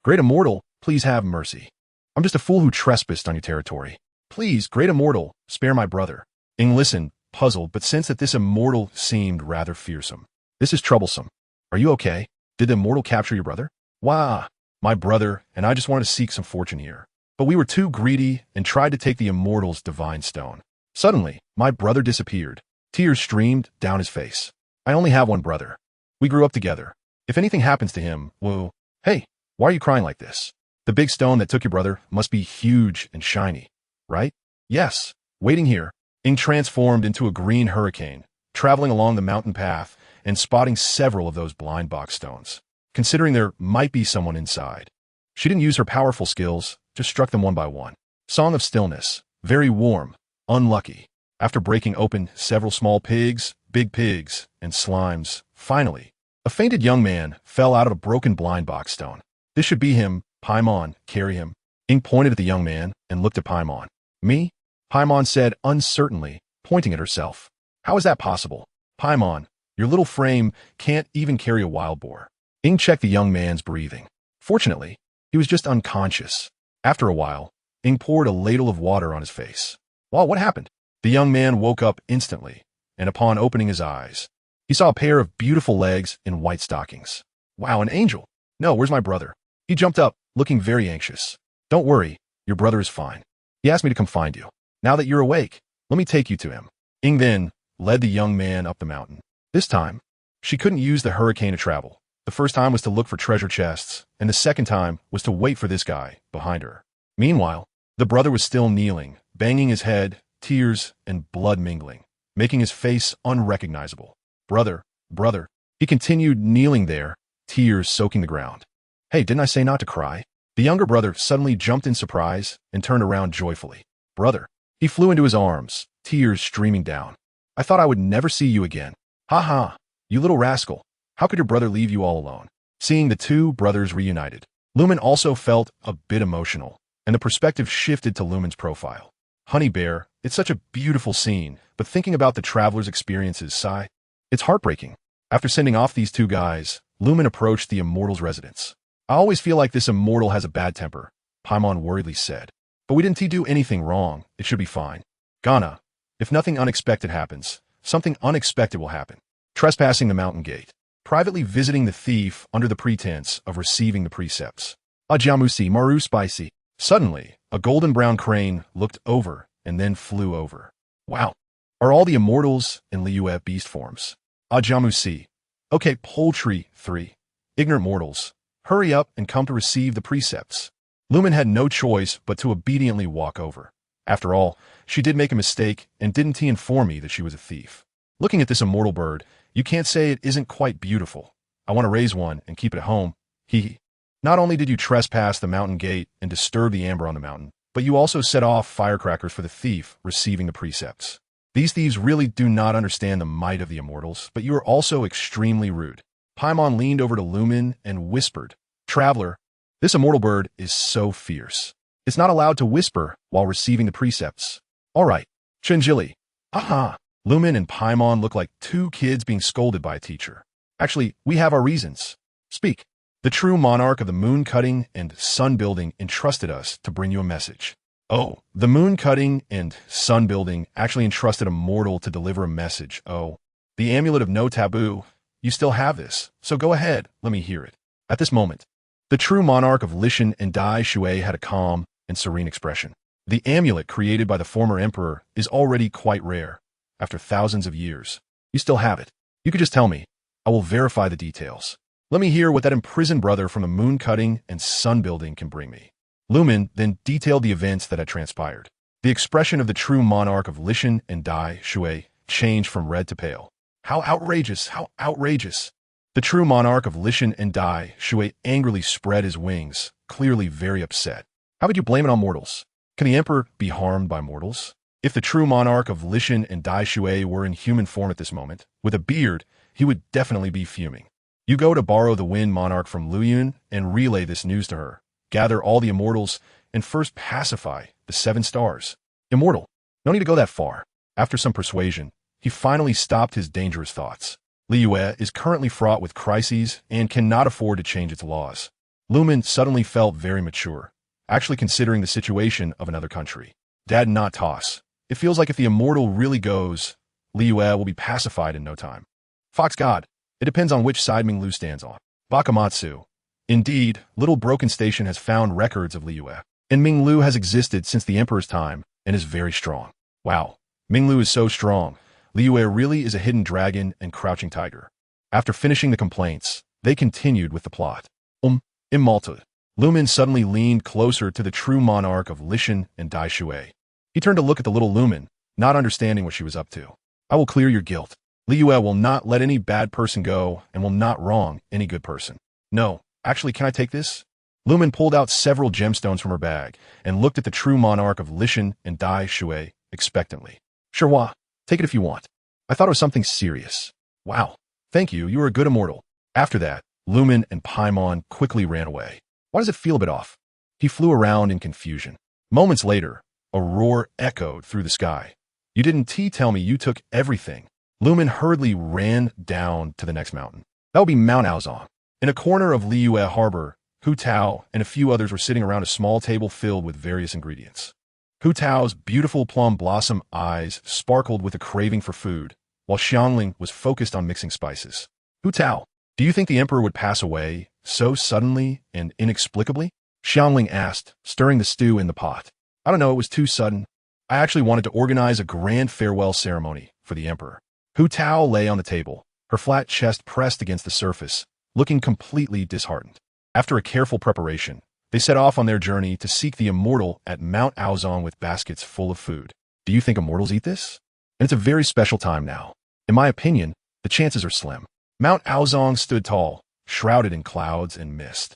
Great Immortal, please have mercy. I'm just a fool who trespassed on your territory. Please, Great Immortal, spare my brother. Ing listened, puzzled, but sensed that this immortal seemed rather fearsome. This is troublesome. Are you okay? Did the immortal capture your brother? Wah, my brother, and I just wanted to seek some fortune here. But we were too greedy and tried to take the immortal's divine stone. Suddenly, my brother disappeared. Tears streamed down his face. I only have one brother. We grew up together. If anything happens to him, well, hey, why are you crying like this? The big stone that took your brother must be huge and shiny, right? Yes. Waiting here, Ing transformed into a green hurricane, traveling along the mountain path and spotting several of those blind box stones, considering there might be someone inside. She didn't use her powerful skills, just struck them one by one. Song of Stillness. Very warm. Unlucky. After breaking open several small pigs, big pigs, and slimes, finally, a fainted young man fell out of a broken blind box stone. This should be him. Paimon, carry him. Ing pointed at the young man and looked at Paimon. Me? Paimon said uncertainly, pointing at herself. How is that possible? Paimon, your little frame can't even carry a wild boar. Ing checked the young man's breathing. Fortunately, he was just unconscious. After a while, Ing poured a ladle of water on his face. Wow, what happened? The young man woke up instantly, and upon opening his eyes, he saw a pair of beautiful legs in white stockings. Wow, an angel. No, where's my brother? He jumped up, looking very anxious. Don't worry, your brother is fine. He asked me to come find you. Now that you're awake, let me take you to him. Ing then led the young man up the mountain. This time, she couldn't use the hurricane to travel. The first time was to look for treasure chests, and the second time was to wait for this guy behind her. Meanwhile, the brother was still kneeling, banging his head, tears and blood mingling, making his face unrecognizable. Brother, brother. He continued kneeling there, tears soaking the ground. Hey, didn't I say not to cry? The younger brother suddenly jumped in surprise and turned around joyfully. Brother. He flew into his arms, tears streaming down. I thought I would never see you again. Ha ha, you little rascal. How could your brother leave you all alone? Seeing the two brothers reunited, Lumen also felt a bit emotional, and the perspective shifted to Lumen's profile. Honey Bear, it's such a beautiful scene, but thinking about the traveler's experiences, sigh. It's heartbreaking. After sending off these two guys, Lumen approached the Immortal's residence. I always feel like this Immortal has a bad temper, Paimon worriedly said. But we didn't do anything wrong, it should be fine. Ghana, if nothing unexpected happens, something unexpected will happen. Trespassing the mountain gate. Privately visiting the thief under the pretense of receiving the precepts. Ajamusi Maru spicy. Suddenly, a golden-brown crane looked over and then flew over. Wow. Are all the Immortals in Liyue beast forms? Ajamusi. Okay, Poultry 3. Ignorant mortals. Hurry up and come to receive the precepts. Lumen had no choice but to obediently walk over. After all, she did make a mistake, and didn't he inform me that she was a thief? Looking at this immortal bird, you can't say it isn't quite beautiful. I want to raise one and keep it at home. Hee. Not only did you trespass the mountain gate and disturb the amber on the mountain, but you also set off firecrackers for the thief receiving the precepts. These thieves really do not understand the might of the immortals, but you are also extremely rude. Paimon leaned over to Lumen and whispered, Traveler, this immortal bird is so fierce. It's not allowed to whisper while receiving the precepts. All right, Chinjili. Aha. Lumen and Paimon look like two kids being scolded by a teacher. Actually, we have our reasons. Speak. The true monarch of the moon cutting and sun building entrusted us to bring you a message. Oh, the moon cutting and sun building actually entrusted a mortal to deliver a message. Oh, the amulet of no taboo. You still have this, so go ahead, let me hear it. At this moment, the true monarch of Lishan and Dai Shui had a calm and serene expression. The amulet created by the former emperor is already quite rare. After thousands of years, you still have it. You could just tell me. I will verify the details. Let me hear what that imprisoned brother from the moon cutting and sun building can bring me. Lumen then detailed the events that had transpired. The expression of the true monarch of Lishan and Dai Shui changed from red to pale. How outrageous! How outrageous! The true monarch of Lishan and Dai Shui angrily spread his wings, clearly very upset. How would you blame it on mortals? Can the emperor be harmed by mortals? If the true monarch of Lishan and Dai Shui were in human form at this moment, with a beard, he would definitely be fuming. You go to borrow the wind monarch from Liyue and relay this news to her. Gather all the immortals and first pacify the 7 stars. Immortal, no need to go that far. After some persuasion, he finally stopped his dangerous thoughts. Liyue is currently fraught with crises and cannot afford to change its laws. Lumen suddenly felt very mature, actually considering the situation of another country. Dad not toss. It feels like if the immortal really goes, Liyue will be pacified in no time. Fox God, it depends on which side Minglu stands on. Bakamatsu. Indeed, Little Broken Station has found records of Liyue, and Minglu has existed since the Emperor's time and is very strong. Wow, Minglu is so strong. Liyue really is a hidden dragon and crouching tiger. After finishing the complaints, they continued with the plot. Immalta. Lumen suddenly leaned closer to the true monarch of Lishan and Dai Shui. He turned to look at the little Lumen, not understanding what she was up to. I will clear your guilt. Liyue will not let any bad person go and will not wrong any good person. No, actually, can I take this? Lumen pulled out several gemstones from her bag and looked at the true monarch of Lishan and Dai Shui expectantly. Sure, take it if you want. I thought it was something serious. Wow. Thank you, you are a good immortal. After that, Lumen and Paimon quickly ran away. Why does it feel a bit off? He flew around in confusion. Moments later, a roar echoed through the sky. You didn't tell me you took everything. Lumen hurriedly ran down to the next mountain. That would be Mount Aozong. In a corner of Liyue Harbor, Hu Tao and a few others were sitting around a small table filled with various ingredients. Hu Tao's beautiful plum blossom eyes sparkled with a craving for food, while Xiangling was focused on mixing spices. Hu Tao, do you think the emperor would pass away so suddenly and inexplicably? Xiangling asked, stirring the stew in the pot. I don't know, it was too sudden. I actually wanted to organize a grand farewell ceremony for the emperor. Hu Tao lay on the table, her flat chest pressed against the surface, looking completely disheartened. After a careful preparation, they set off on their journey to seek the immortal at Mount Aozong with baskets full of food. Do you think immortals eat this? And it's a very special time now. In my opinion, the chances are slim. Mount Aozong stood tall, shrouded in clouds and mist,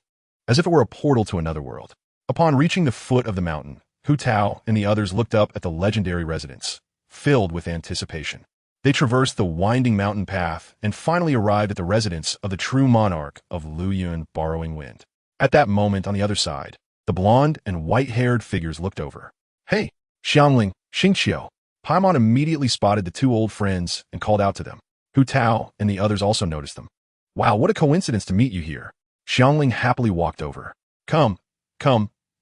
as if it were a portal to another world. Upon reaching the foot of the mountain, Hu Tao and the others looked up at the legendary residence, filled with anticipation. They traversed the winding mountain path and finally arrived at the residence of the true monarch of Liyue Borrowing Wind. At that moment on the other side, the blonde and white-haired figures looked over. Hey, Xiangling, Xingqiu. Paimon immediately spotted the two old friends and called out to them. Hu Tao and the others also noticed them. Wow, what a coincidence to meet you here. Xiangling happily walked over. Come,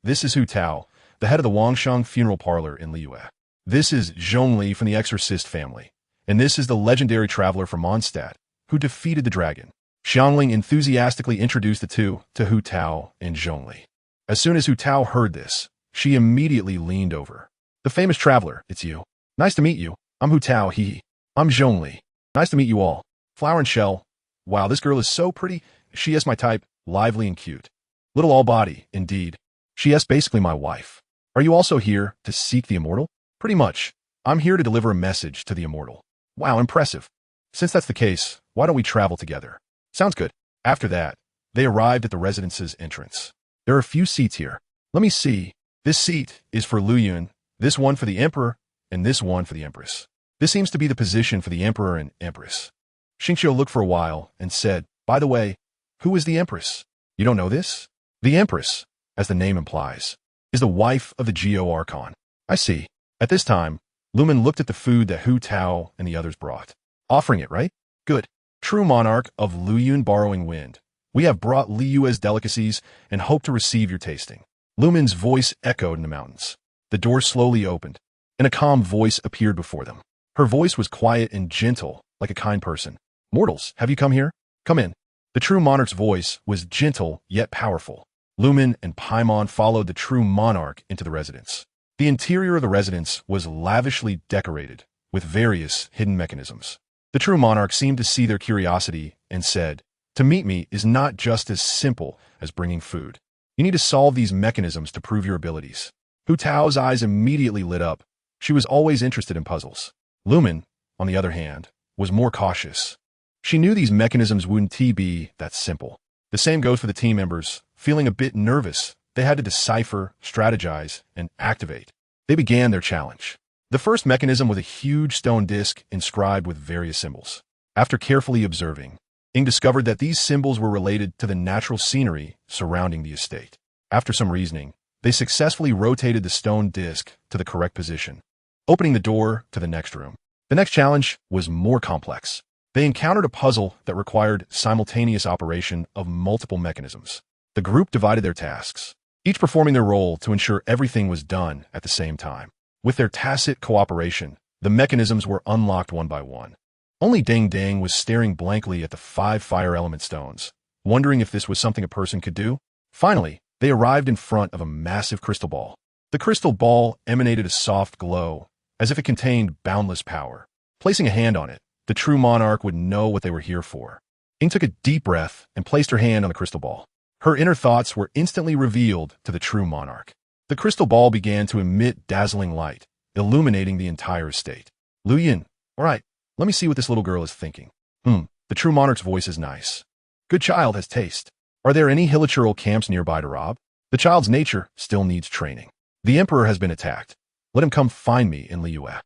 this is Hu Tao, the head of the Wangsheng funeral parlor in Liyue. This is Zhongli from the Exorcist family, and this is the legendary traveler from Mondstadt, who defeated the dragon. Xiangling enthusiastically introduced the two to Hu Tao and Zhongli. As soon as Hu Tao heard this, she immediately leaned over. The famous traveler, it's you. Nice to meet you. I'm Hu Tao, hee. I'm Zhongli. Nice to meet you all. Flower and shell. Wow, this girl is so pretty. She is my type, lively and cute. Little all body, indeed. She is basically my wife. Are you also here to seek the immortal? Pretty much. I'm here to deliver a message to the immortal. Wow, impressive. Since that's the case, why don't we travel together? Sounds good. After that, they arrived at the residence's entrance. There are a few seats here. Let me see. This seat is for Liyue, this one for the emperor, and this one for the empress. This seems to be the position for the emperor and empress. Xingqiu looked for a while and said, by the way, who is the empress? You don't know this? The empress, as the name implies, is the wife of the Geo Archon. I see. At this time, Lumen looked at the food that Hu Tao and the others brought. Offering it, right? Good. True monarch of Liyue Borrowing Wind. We have brought Liyue's delicacies and hope to receive your tasting. Lumen's voice echoed in the mountains. The door slowly opened, and a calm voice appeared before them. Her voice was quiet and gentle, like a kind person. Mortals, have you come here? Come in. The true monarch's voice was gentle yet powerful. Lumen and Paimon followed the true monarch into the residence. The interior of the residence was lavishly decorated with various hidden mechanisms. The true monarch seemed to see their curiosity and said, to meet me is not just as simple as bringing food. You need to solve these mechanisms to prove your abilities. Hu Tao's eyes immediately lit up. She was always interested in puzzles. Lumen, on the other hand, was more cautious. She knew these mechanisms wouldn't be that simple. The same goes for the team members. Feeling a bit nervous, they had to decipher, strategize, and activate. They began their challenge. The first mechanism was a huge stone disc inscribed with various symbols. After carefully observing, Ing discovered that these symbols were related to the natural scenery surrounding the estate. After some reasoning, they successfully rotated the stone disc to the correct position, opening the door to the next room. The next challenge was more complex. They encountered a puzzle that required simultaneous operation of multiple mechanisms. The group divided their tasks, each performing their role to ensure everything was done at the same time. With their tacit cooperation, the mechanisms were unlocked one by one. Only Deng was staring blankly at the 5 fire element stones, wondering if this was something a person could do. Finally, they arrived in front of a massive crystal ball. The crystal ball emanated a soft glow, as if it contained boundless power. Placing a hand on it, the true monarch would know what they were here for. Ing took a deep breath and placed her hand on the crystal ball. Her inner thoughts were instantly revealed to the true monarch. The crystal ball began to emit dazzling light, illuminating the entire estate. Liyue, all right, let me see what this little girl is thinking. The true monarch's voice is nice. Good child has taste. Are there any hilichurl camps nearby to rob? The child's nature still needs training. The emperor has been attacked. Let him come find me in Liyue.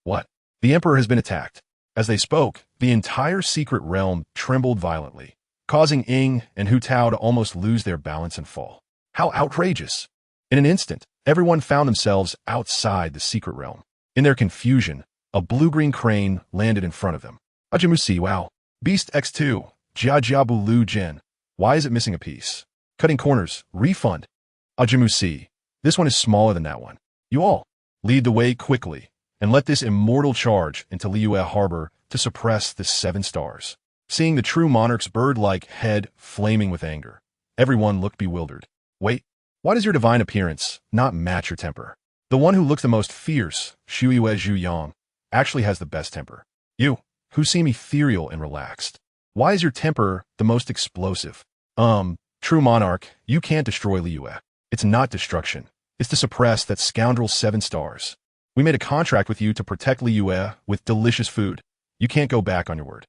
What? The emperor has been attacked. As they spoke, the entire secret realm trembled violently, causing Ing and Hu Tao to almost lose their balance and fall. How outrageous! In an instant, everyone found themselves outside the secret realm. In their confusion, a blue-green crane landed in front of them. Ajimusi, wow. Beast X2, Jiajiabu Lu Jin. Why is it missing a piece? Cutting corners, refund. Ajimusi, this one is smaller than that one. You all, lead the way quickly, and let this immortal charge into Liyue Harbor to suppress the 7 stars. Seeing the true monarch's bird-like head flaming with anger, everyone looked bewildered. Wait, why does your divine appearance not match your temper? The one who looks the most fierce, Shuiwe Zhu Yang, actually has the best temper. You, who seem ethereal and relaxed. Why is your temper the most explosive? True monarch, you can't destroy Liyue. It's not destruction. It's to suppress that scoundrel 7 stars. We made a contract with you to protect Liyue with delicious food. You can't go back on your word.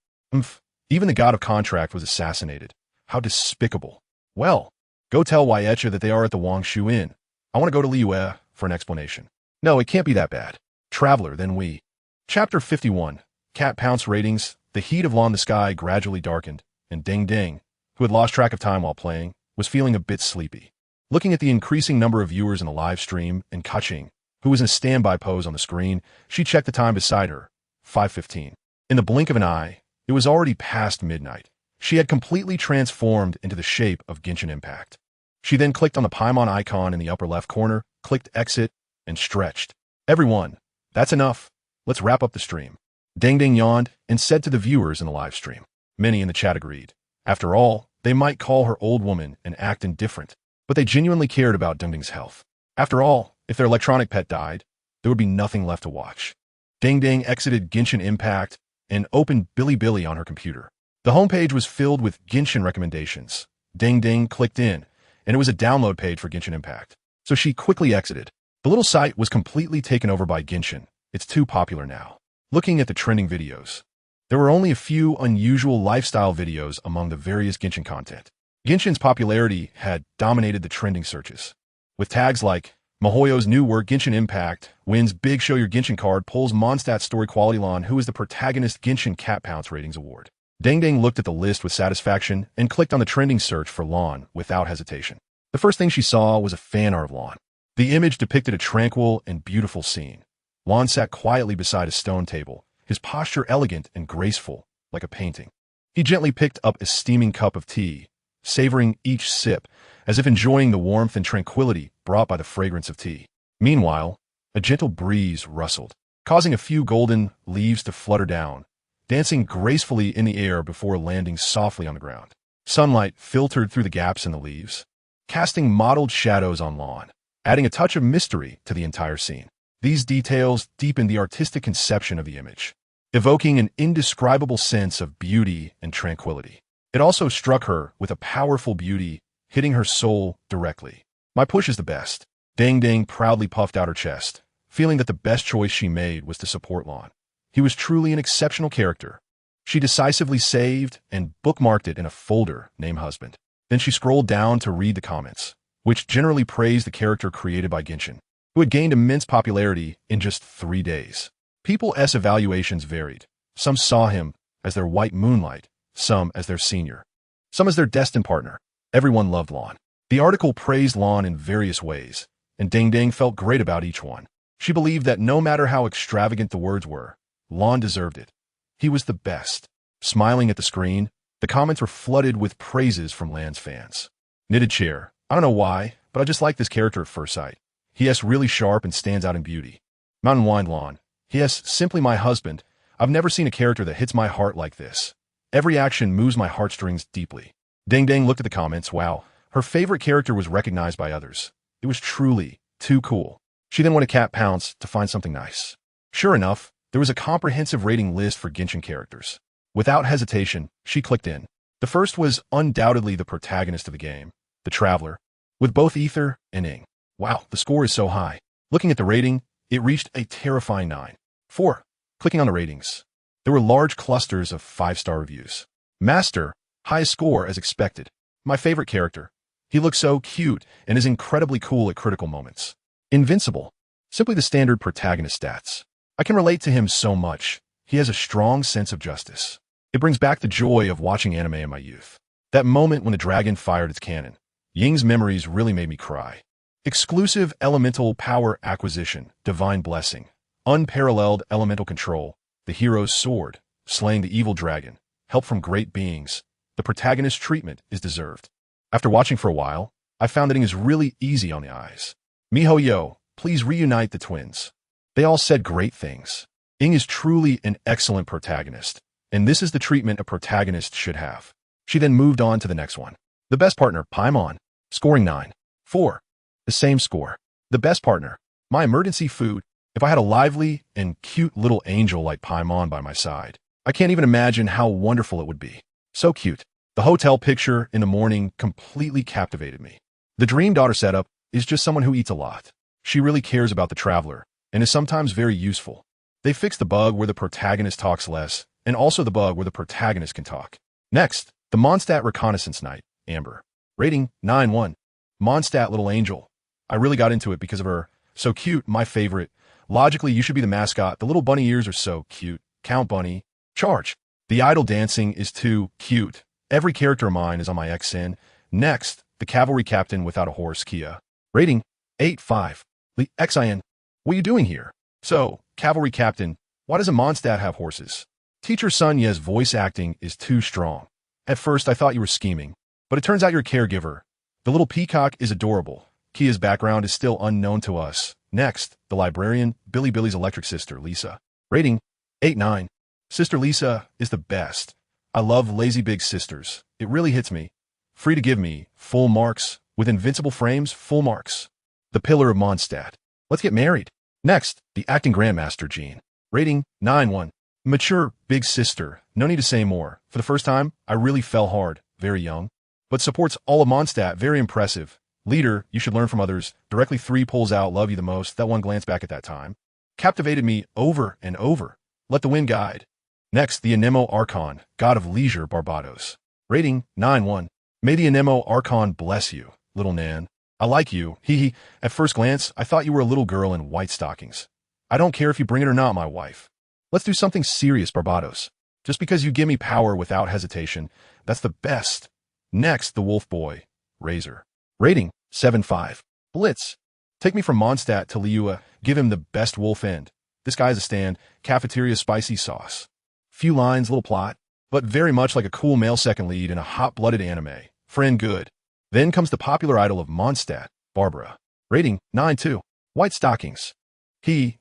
Even the god of contract was assassinated. How despicable. Well, go tell Waietcha that they are at the Wangshu Inn. I want to go to Liyue for an explanation. No, it can't be that bad. Traveler, then we. Chapter 51. Cat Pounce ratings. The heat of Lawn the sky gradually darkened, and Ding Ding, who had lost track of time while playing, was feeling a bit sleepy. Looking at the increasing number of viewers in the live stream and Kaching, who was in a standby pose on the screen, she checked the time beside her, 5:15. In the blink of an eye, it was already past midnight. She had completely transformed into the shape of Genshin Impact. She then clicked on the Paimon icon in the upper left corner, clicked exit, and stretched. Everyone, that's enough. Let's wrap up the stream. Ding Ding yawned and said to the viewers in the live stream. Many in the chat agreed. After all, they might call her old woman and act indifferent, but they genuinely cared about Ding Ding's health. After all, if their electronic pet died, there would be nothing left to watch. Ding Ding exited Genshin Impact and opened Bilibili on her computer. The homepage was filled with Genshin recommendations. Ding Ding clicked in, and it was a download page for Genshin Impact. So she quickly exited. The little site was completely taken over by Genshin. It's too popular now. Looking at the trending videos, there were only a few unusual lifestyle videos among the various Genshin content. Genshin's popularity had dominated the trending searches, with tags like Mihoyo's new work Genshin Impact wins Big Show Your Genshin card, pulls Mondstadt story quality Lon, who is the protagonist Genshin Cat Pounce ratings award. Ding Ding looked at the list with satisfaction and clicked on the trending search for Lon without hesitation. The first thing she saw was a fan art of Lon. The image depicted a tranquil and beautiful scene. Lon sat quietly beside a stone table, his posture elegant and graceful, like a painting. He gently picked up a steaming cup of tea, savoring each sip, as if enjoying the warmth and tranquility brought by the fragrance of tea. Meanwhile, a gentle breeze rustled, causing a few golden leaves to flutter down, dancing gracefully in the air before landing softly on the ground. Sunlight filtered through the gaps in the leaves, casting mottled shadows on Lon, adding a touch of mystery to the entire scene. These details deepened the artistic conception of the image, evoking an indescribable sense of beauty and tranquility. It also struck her with a powerful beauty, hitting her soul directly. My push is the best. Ding Ding proudly puffed out her chest, feeling that the best choice she made was to support Lon. He was truly an exceptional character. She decisively saved and bookmarked it in a folder named Husband. Then she scrolled down to read the comments, which generally praised the character created by Genshin, who had gained immense popularity in just 3 days. People's evaluations varied. Some saw him as their white moonlight, some as their senior, some as their destined partner. Everyone loved Lon. The article praised Lon in various ways, and Ding Ding felt great about each one. She believed that no matter how extravagant the words were, Lon deserved it. He was the best. Smiling at the screen, the comments were flooded with praises from Lan's fans. Knitted Chair. I don't know why, but I just like this character at first sight. He is really sharp and stands out in beauty. Mountain Wind Lon. He is simply my husband. I've never seen a character that hits my heart like this. Every action moves my heartstrings deeply. Ding Ding looked at the comments. Wow, her favorite character was recognized by others. It was truly too cool. She then went to Cat Pounce to find something nice. Sure enough, there was a comprehensive rating list for Genshin characters. Without hesitation, she clicked in. The first was undoubtedly the protagonist of the game, the Traveler, with both Ether and Ing. Wow, the score is so high. Looking at the rating, it reached a terrifying 9.4. Clicking on the ratings, there were large clusters of 5-star reviews. Master, highest score as expected. My favorite character. He looks so cute and is incredibly cool at critical moments. Invincible. Simply the standard protagonist stats. I can relate to him so much. He has a strong sense of justice. It brings back the joy of watching anime in my youth. That moment when the dragon fired its cannon. Ying's memories really made me cry. Exclusive elemental power acquisition, divine blessing, unparalleled elemental control, the hero's sword, slaying the evil dragon, help from great beings. The protagonist's treatment is deserved. After watching for a while, I found that Ing is really easy on the eyes. Mihoyo, please reunite the twins. They all said great things. Ing is truly an excellent protagonist, and this is the treatment a protagonist should have. She then moved on to the next one. The best partner, Paimon, scoring 9.4. The same score. The best partner, my emergency food. If I had a lively and cute little angel like Paimon by my side, I can't even imagine how wonderful it would be. So cute. The hotel picture in the morning completely captivated me. The dream daughter setup is just someone who eats a lot. She really cares about the traveler and is sometimes very useful. They fixed the bug where the protagonist talks less, and also the bug where the protagonist can talk. Next, the Mondstadt Reconnaissance Night, Amber. Rating 9-1. Mondstadt Little Angel. I really got into it because of her. So cute, my favorite. Logically, you should be the mascot. The little bunny ears are so cute. Count Bunny. Charge. The idol dancing is too cute. Every character of mine is on my XN. Next, the cavalry captain without a horse, Kia. Rating 8-5. The XIN. What are you doing here? So, cavalry captain, why doesn't Mondstadt have horses? Teacher Sun Ye's voice acting is too strong. At first, I thought you were scheming, but it turns out you're a caregiver. The little peacock is adorable. Kia's background is still unknown to us. Next, the librarian, Billy's electric sister, Lisa. Rating 8-9. Sister Lisa is the best. I love lazy big sisters. It really hits me. Free to give me full marks. With invincible frames, full marks. The pillar of Mondstadt. Let's get married. Next, the acting grandmaster, Jean. Rating 9-1. Mature big sister. No need to say more. For the first time, I really fell hard. Very young. But supports all of Mondstadt. Very impressive. Leader, you should learn from others. Directly 3 pulls out, love you the most. That one glance back at that time. Captivated me over and over. Let the wind guide. Next, the Anemo Archon, god of leisure, Barbados. Rating 9-1. May the Anemo Archon bless you, little Nan. I like you. Hee. At first glance, I thought you were a little girl in white stockings. I don't care if you bring it or not, my wife. Let's do something serious, Barbados. Just because you give me power without hesitation, that's the best. Next, the wolf boy, Razor. Rating 7-5. Blitz. Take me from Mondstadt to Liyue. Give him the best wolf end. This guy is a stand. Cafeteria spicy sauce. Few lines, little plot, but very much like a cool male second lead in a hot-blooded anime. Friend good. Then comes the popular idol of Mondstadt, Barbara. Rating 9-2. White stockings.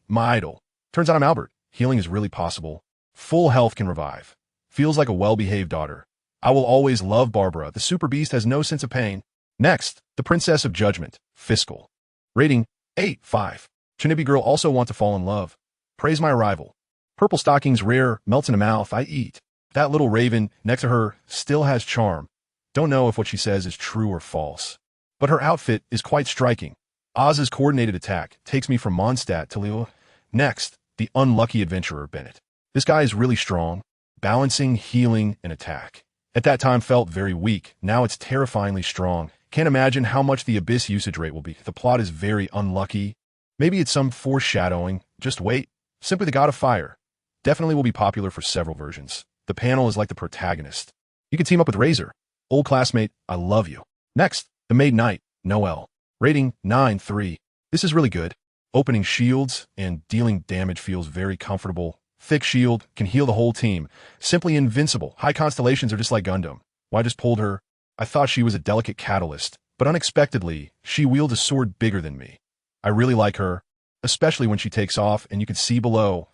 My idol. Turns out I'm Albert. Healing is really possible. Full health can revive. Feels like a well-behaved daughter. I will always love Barbara. The super beast has no sense of pain. Next, the Princess of Judgment, Fiscal. Rating 8-5. Chinibi girl also want to fall in love. Praise my arrival. Purple stockings rare, melts in the mouth, I eat. That little raven next to her still has charm. Don't know if what she says is true or false. But her outfit is quite striking. Oz's coordinated attack takes me from Mondstadt to Liyue. Next, the unlucky adventurer, Bennett. This guy is really strong, balancing, healing, and attack. At that time felt very weak, now it's terrifyingly strong. Can't imagine how much the Abyss usage rate will be. The plot is very unlucky. Maybe it's some foreshadowing. Just wait. Simply the god of fire. Definitely will be popular for several versions. The panel is like the protagonist. You can team up with Razor. Old classmate, I love you. Next, the Maid Knight, Noelle. Rating 9-3. This is really good. Opening shields and dealing damage feels very comfortable. Thick shield can heal the whole team. Simply invincible. High constellations are just like Gundam. Why just pulled her? I thought she was a delicate catalyst, but unexpectedly, she wields a sword bigger than me. I really like her, especially when she takes off and you can see below.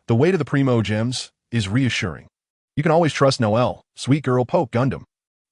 The weight of the Primo gems is reassuring. You can always trust Noelle, sweet girl Poke Gundam.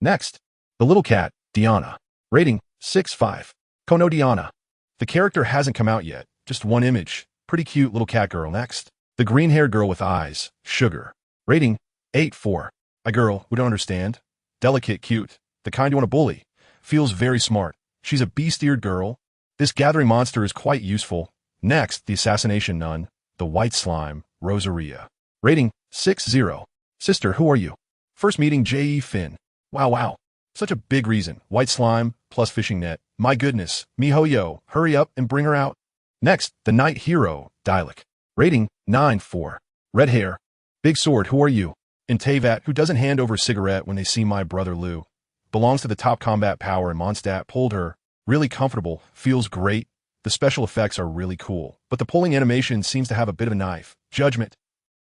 Next, the little cat, Diana. Rating 6-5. Kono Diana. The character hasn't come out yet, just one image. Pretty cute little cat girl. Next, the green-haired girl with eyes, Sugar. Rating 8-4. A girl who don't understand. Delicate, cute. The kind you want to bully. Feels very smart. She's a beast-eared girl. This gathering monster is quite useful. Next, the assassination nun, the white slime, Rosaria. Rating 6-0. Sister, who are you? First meeting J.E. Finn. Wow. Such a big reason. White slime plus fishing net. My goodness. MiHoYo, hurry up and bring her out. Next, the knight hero, Dialek. Rating 9-4. Red hair. Big sword, who are you? And Teyvat, who doesn't hand over a cigarette when they see my brother Lou. Belongs to the top combat power in Mondstadt. Pulled her. Really comfortable. Feels great. The special effects are really cool. But the pulling animation seems to have a bit of a knife. Judgment.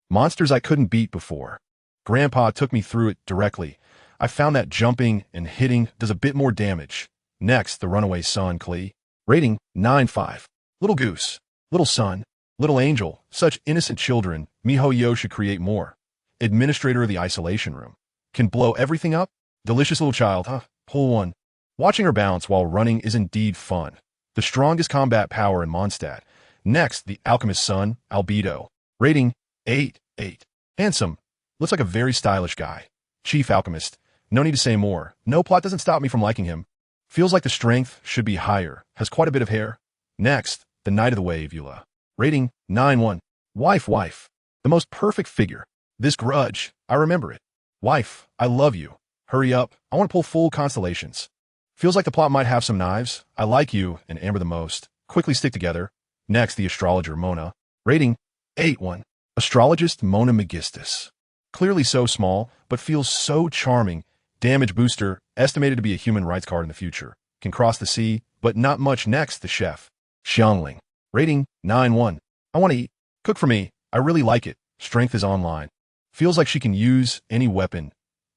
Monsters I couldn't beat before. Grandpa took me through it directly. I found that jumping and hitting does a bit more damage. Next, the runaway son, Klee. Rating 9-5. Little goose. Little sun. Little angel. Such innocent children. MiHoYo should create more. Administrator of the isolation room. Can blow everything up? Delicious little child, huh? Pull one. Watching her bounce while running is indeed fun. The strongest combat power in Mondstadt. Next, the alchemist's son, Albedo. Rating 8-8. Handsome. Looks like a very stylish guy. Chief Alchemist. No need to say more. No plot doesn't stop me from liking him. Feels like the strength should be higher. Has quite a bit of hair. Next, the Knight of the Wave, Eula. Rating, 9-1. Wife. The most perfect figure. This grudge, I remember it. Wife, I love you. Hurry up, I want to pull full constellations. Feels like the plot might have some knives. I like you and Amber the most. Quickly stick together. Next, the astrologer, Mona. Rating, 8-1. Astrologist Mona Megistus. Clearly so small, but feels so charming. Damage booster, estimated to be a human rights card in the future. Can cross the sea, but not much. Next, the chef. Xiangling. Rating, 9-1. I want to eat. Cook for me. I really like it. Strength is online. Feels like she can use any weapon.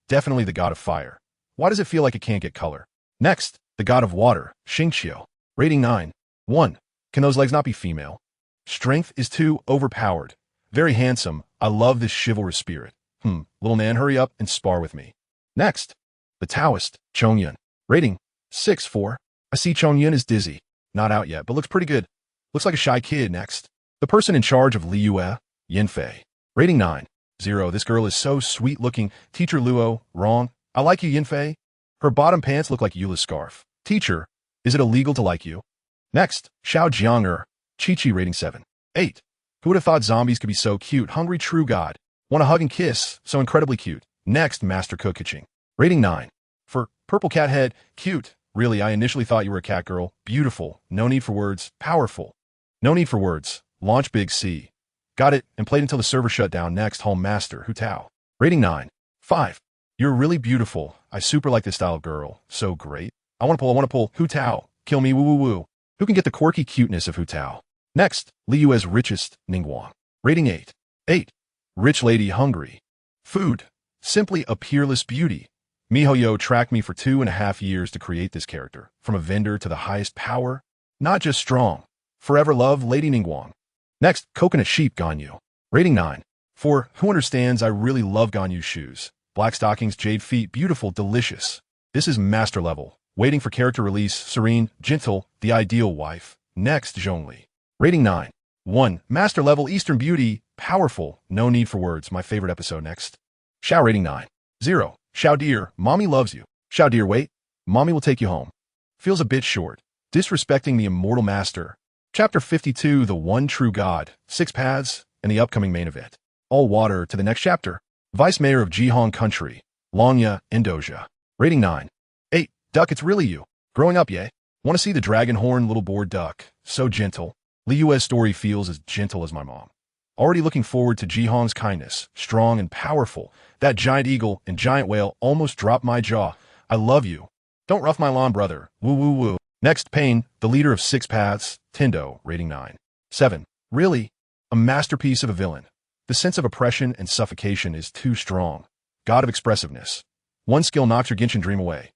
Definitely the god of fire. Why does it feel like it can't get color? Next, the god of water, Xingqiu. Rating 9-1. Can those legs not be female? Strength is too overpowered. Very handsome. I love this chivalrous spirit. Little man, hurry up and spar with me. Next, the Taoist, Chongyun. Rating, 6-4. I see Chongyun is dizzy. Not out yet, but looks pretty good. Looks like a shy kid. Next, the person in charge of Liyue, Yanfei. Rating 9-0. This girl is so sweet looking. Teacher Luo, wrong. I like you, Yanfei. Her bottom pants look like Eula's scarf. Teacher, is it illegal to like you? Next, Xiao Jianger, Chi-Chi. Rating 7-8. Who would have thought zombies could be so cute? Hungry true god. Want to hug and kiss, so incredibly cute. Next, Master Cook Kitching. Rating 9. For purple cat head, cute. Really, I initially thought you were a cat girl. Beautiful. No need for words. Powerful. No need for words. Launch Big C. Got it, and played until the server shut down. Next, Home Master, Hu Tao. Rating 9-5. You're really beautiful. I super like this style of girl. So great. I want to pull. Hu Tao. Kill me, woo. Who can get the quirky cuteness of Hu Tao? Next, Liyue's richest, Ningguang. Rating 8. Rich lady hungry. Food. Simply a peerless beauty. MiHoYo tracked me for 2.5 years to create this character. From a vendor to the highest power. Not just strong. Forever love, Lady Ningguang. Next, Coconut Sheep Ganyu. Rating 9. For who understands, I really love Ganyu's shoes. Black stockings, jade feet, beautiful, delicious. This is master level. Waiting for character release, serene, gentle, the ideal wife. Next, Zhongli. Rating 9-1. Master level, Eastern beauty, powerful, no need for words. My favorite episode. Next. Xiao. Rating 9-0. Xiao dear, mommy loves you. Xiao dear, wait. Mommy will take you home. Feels a bit short. Disrespecting the immortal master. Chapter 52, the one true god, 6 paths, and the upcoming main event. All water to the next chapter. Vice Mayor of Jihong Country, Longya, Indoja. Rating 9-8. Duck, it's really you. Growing up, yay. Want to see the dragon horn little bored duck. So gentle. Liyue's story feels as gentle as my mom. Already looking forward to Jihong's kindness, strong and powerful. That giant eagle and giant whale almost dropped my jaw. I love you. Don't rough my lawn, brother. Woo. Next, Pain, the leader of 6 paths, Tendo. Rating 9-7. Really? A masterpiece of a villain. The sense of oppression and suffocation is too strong. God of expressiveness. One skill knocks your Genshin dream away.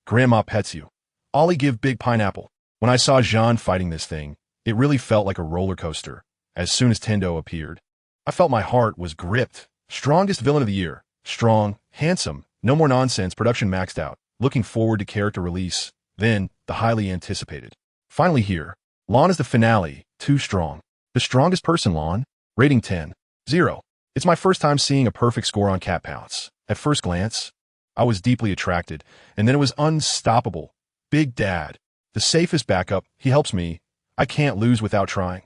Grandma pets you. Ollie give big pineapple. When I saw Jean fighting this thing, it really felt like a roller coaster. As soon as Tendo appeared, I felt my heart was gripped. Strongest villain of the year. Strong, handsome, no more nonsense, production maxed out. Looking forward to character release. Then, the highly anticipated. Finally here, Lon is the finale. Too strong. The strongest person, Lon. Rating 10-0. It's my first time seeing a perfect score on Cat Pounce. At first glance, I was deeply attracted, and then it was unstoppable. Big Dad. The safest backup. He helps me. I can't lose without trying.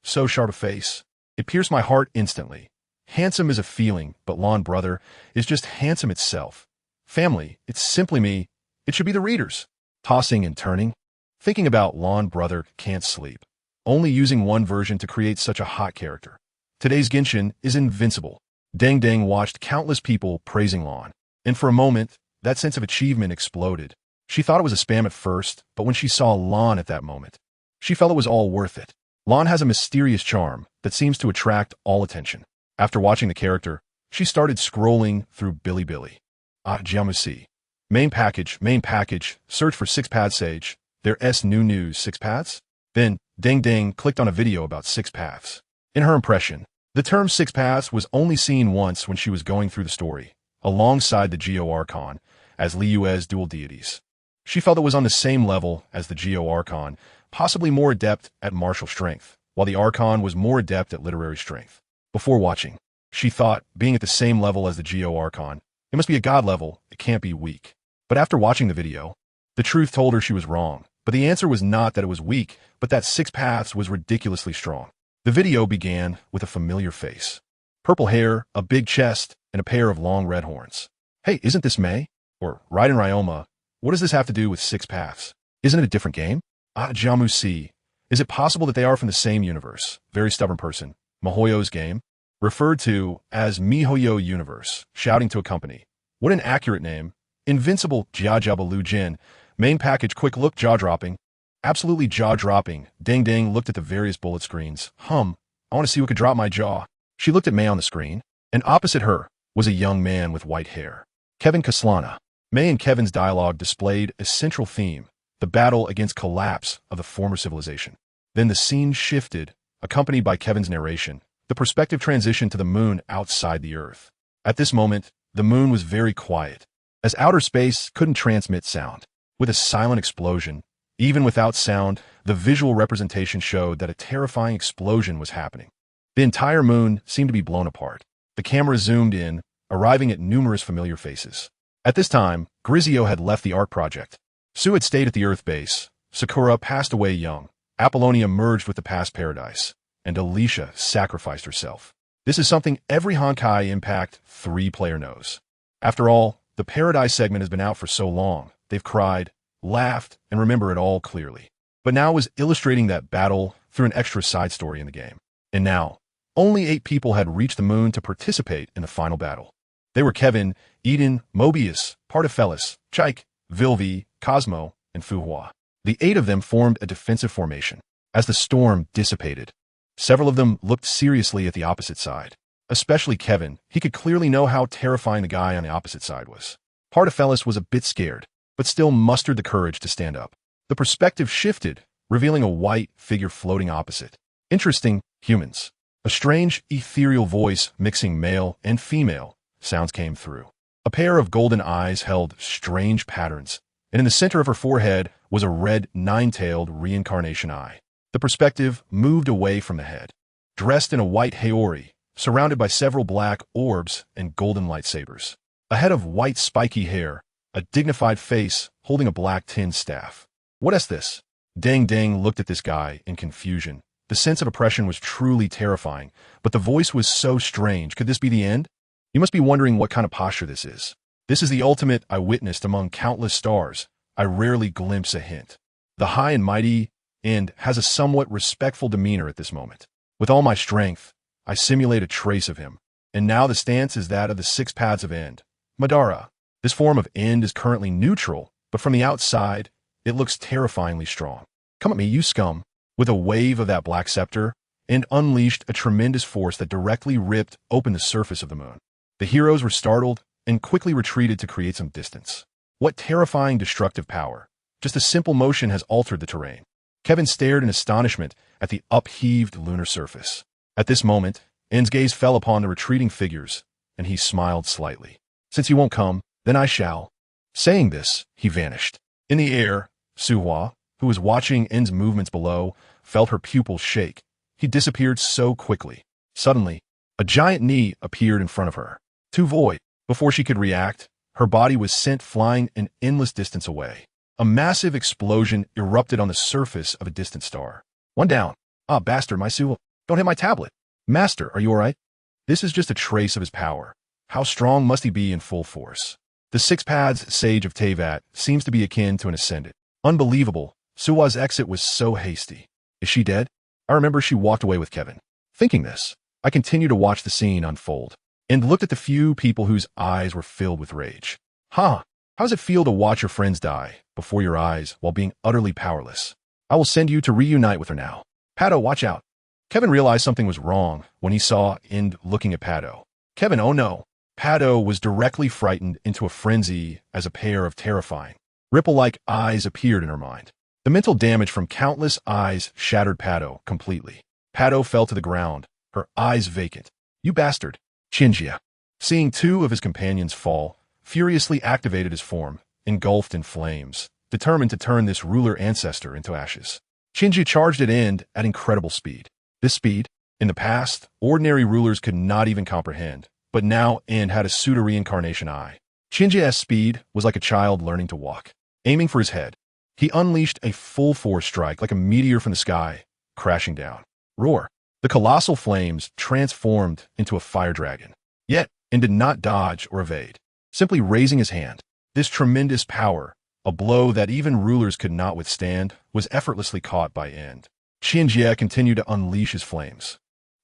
So sharp a face. It pierced my heart instantly. Handsome is a feeling, but Lon brother is just handsome itself. Family, it's simply me. It should be the readers. Tossing and turning. Thinking about Lon brother, can't sleep. Only using one version to create such a hot character. Today's Genshin is invincible. Deng watched countless people praising Lon. And for a moment, that sense of achievement exploded. She thought it was a spam at first, but when she saw Lon at that moment, she felt it was all worth it. Lon has a mysterious charm that seems to attract all attention. After watching the character, she started scrolling through Bilibili. Jiamusi. Main package, search for 6 paths sage. Their new news, 6 paths? Then, Deng clicked on a video about 6 paths. In her impression, the term 6 paths was only seen once when she was going through the story, alongside the Geo Archon, as Liyue's dual deities. She felt it was on the same level as the Geo Archon, possibly more adept at martial strength, while the Archon was more adept at literary strength. Before watching, She thought, being at the same level as the Geo Archon, it must be a god level, it can't be weak. But after watching the video, the truth told her she was wrong. But the answer was not that it was weak, but that 6 paths was ridiculously strong. The video began with a familiar face. Purple hair, a big chest, and a pair of long red horns. Hey, isn't this Mei? Or Raiden Ryoma? What does this have to do with 6 paths? Isn't it a different game? Jamu Si. Is it possible that they are from the same universe? Very stubborn person. Mihoyo's game? Referred to as Mihoyo Universe, shouting to a company. What an accurate name. Invincible Jiajiabalu Jin. Main package, quick look, jaw-dropping. Absolutely jaw-dropping. Ding Ding looked at the various bullet screens. I want to see what could drop my jaw. She looked at Mei on the screen, and opposite her was a young man with white hair. Kevin Kaslana. Mei and Kevin's dialogue displayed a central theme, the battle against collapse of the former civilization. Then the scene shifted, accompanied by Kevin's narration. The perspective transitioned to the moon outside the Earth. At this moment, the moon was very quiet, as outer space couldn't transmit sound. With a silent explosion, even without sound, the visual representation showed that a terrifying explosion was happening. The entire moon seemed to be blown apart. The camera zoomed in, arriving at numerous familiar faces. At this time, Grizio had left the Ark project. Sue had stayed at the Earth base. Sakura passed away young. Apollonia merged with the past paradise. And Alicia sacrificed herself. This is something every Honkai Impact 3 player knows. After all, the Paradise segment has been out for so long, they've cried, laughed, and remember it all clearly. But now was illustrating that battle through an extra side story in the game. And now, only 8 people had reached the moon to participate in the final battle. They were Kevin, Eden, Mobius, Partiphelis, Chaik, Vilvi, Cosmo, and Fuhua. The 8 of them formed a defensive formation. As the storm dissipated, several of them looked seriously at the opposite side. Especially Kevin. He could clearly know how terrifying the guy on the opposite side was. Partiphelis was a bit scared, but still mustered the courage to stand up. The perspective shifted, revealing a white figure floating opposite. Interesting, humans. A strange, ethereal voice mixing male and female sounds came through. A pair of golden eyes held strange patterns, and in the center of her forehead was a red, 9-tailed reincarnation eye. The perspective moved away from the head. Dressed in a white haori, surrounded by several black orbs and golden lightsabers. A head of white spiky hair, a dignified face holding a black tin staff. What is this? Deng Deng looked at this guy in confusion. The sense of oppression was truly terrifying, but the voice was so strange. Could this be the end? You must be wondering what kind of posture this is. This is the ultimate I witnessed among countless stars. I rarely glimpse a hint. The high and mighty End has a somewhat respectful demeanor at this moment. With all my strength, I simulate a trace of him. And now the stance is that of the 6 paths of End. Madara. This form of End is currently neutral, but from the outside, it looks terrifyingly strong. Come at me, you scum. With a wave of that black scepter, End unleashed a tremendous force that directly ripped open the surface of the moon. The heroes were startled and quickly retreated to create some distance. What terrifying destructive power. Just a simple motion has altered the terrain. Kevin stared in astonishment at the upheaved lunar surface. At this moment, End's gaze fell upon the retreating figures, and he smiled slightly. Since you won't come, then I shall. Saying this, he vanished. In the air, Suhua, who was watching End's movements below, felt her pupils shake. He disappeared so quickly. Suddenly, a giant knee appeared in front of her. To void. Before she could react, her body was sent flying an endless distance away. A massive explosion erupted on the surface of a distant star. One down. Ah, bastard, my Suhua. Don't hit my tablet. Master, are you alright? This is just a trace of his power. How strong must he be in full force? The 6 paths sage of Teyvat seems to be akin to an ascendant. Unbelievable. Suhua's exit was so hasty. Is she dead? I remember she walked away with Kevin. Thinking this, I continued to watch the scene unfold, and looked at the few people whose eyes were filled with rage. How does it feel to watch your friends die before your eyes while being utterly powerless? I will send you to reunite with her now. Pado, watch out. Kevin realized something was wrong when he saw End looking at Pado. Kevin, oh no. Pado was directly frightened into a frenzy as a pair of terrifying, ripple-like eyes appeared in her mind. The mental damage from countless eyes shattered Pado completely. Pado fell to the ground, her eyes vacant. You bastard. Shinjia, seeing 2 of his companions fall, furiously activated his form, engulfed in flames, determined to turn this ruler ancestor into ashes. Shinji charged at End at incredible speed. This speed? In the past, ordinary rulers could not even comprehend, but now Ind had a pseudo-reincarnation eye. Qianjia's speed was like a child learning to walk. Aiming for his head, he unleashed a full-force strike like a meteor from the sky, crashing down. Roar! The colossal flames transformed into a fire dragon. Yet, Ind did not dodge or evade, simply raising his hand. This tremendous power, a blow that even rulers could not withstand, was effortlessly caught by Ind. Qianjia continued to unleash his flames.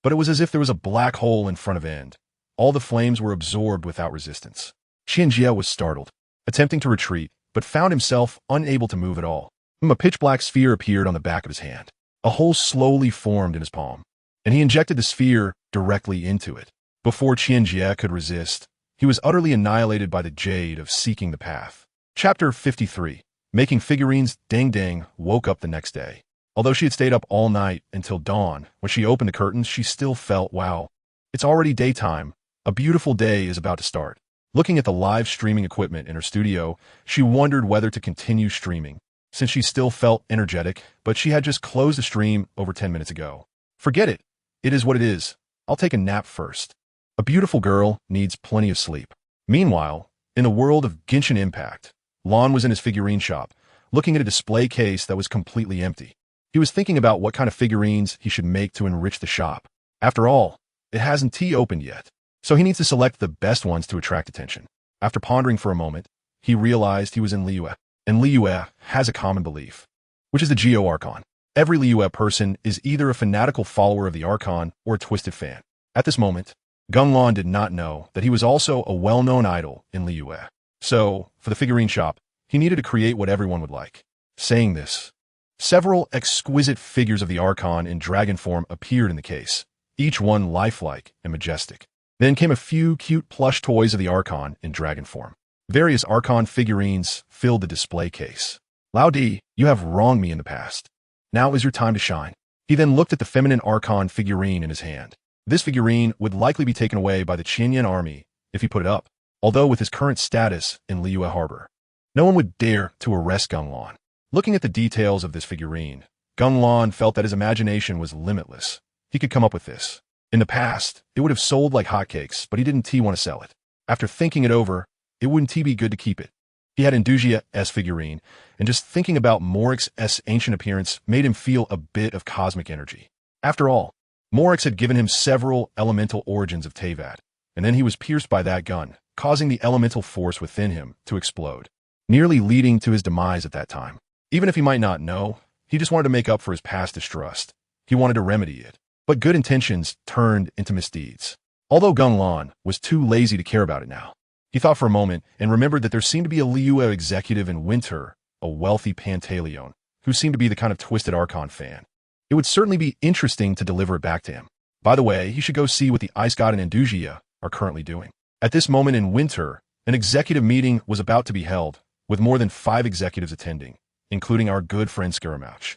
But it was as if there was a black hole in front of Ind. All the flames were absorbed without resistance. Qianjia was startled, attempting to retreat, but found himself unable to move at all. A pitch-black sphere appeared on the back of his hand. A hole slowly formed in his palm, and he injected the sphere directly into it. Before Qianjia could resist, he was utterly annihilated by the jade of seeking the path. Chapter 53. Making figurines. Deng woke up the next day. Although she had stayed up all night until dawn, when she opened the curtains, she still felt, wow, it's already daytime. A beautiful day is about to start. Looking at the live streaming equipment in her studio, she wondered whether to continue streaming, since she still felt energetic, but she had just closed the stream over 10 minutes ago. Forget it. It is what it is. I'll take a nap first. A beautiful girl needs plenty of sleep. Meanwhile, in the world of Genshin Impact, Lan was in his figurine shop, looking at a display case that was completely empty. He was thinking about what kind of figurines he should make to enrich the shop. After all, it hasn't opened yet, so he needs to select the best ones to attract attention. After pondering for a moment, he realized he was in Liyue, and Liyue has a common belief, which is the Geo Archon. Every Liyue person is either a fanatical follower of the Archon or a twisted fan. At this moment, Lan did not know that he was also a well-known idol in Liyue. So, for the figurine shop, he needed to create what everyone would like. Saying this, several exquisite figures of the Archon in dragon form appeared in the case, each one lifelike and majestic. Then came a few cute plush toys of the Archon in dragon form. Various Archon figurines filled the display case. Lao Di, you have wronged me in the past. Now is your time to shine. He then looked at the feminine Archon figurine in his hand. This figurine would likely be taken away by the Qianyan army if he put it up, although with his current status in Liyue Harbor, no one would dare to arrest Lan. Looking at the details of this figurine, Lan felt that his imagination was limitless. He could come up with this. In the past, it would have sold like hotcakes, but he didn't want to sell it. After thinking it over, it wouldn't be good to keep it. He had Indujia's figurine, and just thinking about Morix's ancient appearance made him feel a bit of cosmic energy. After all, Morix had given him several elemental origins of Teyvat, and then he was pierced by that gun, causing the elemental force within him to explode, nearly leading to his demise at that time. Even if he might not know, he just wanted to make up for his past distrust. He wanted to remedy it. But good intentions turned into misdeeds. Although Lan was too lazy to care about it now, he thought for a moment and remembered that there seemed to be a Liyue executive in Winter, a wealthy Pantaleon, who seemed to be the kind of twisted Archon fan. It would certainly be interesting to deliver it back to him. By the way, he should go see what the Ice God and Indujia are currently doing. At this moment in Winter, an executive meeting was about to be held, with more than 5 executives attending, including our good friend Scaramouche.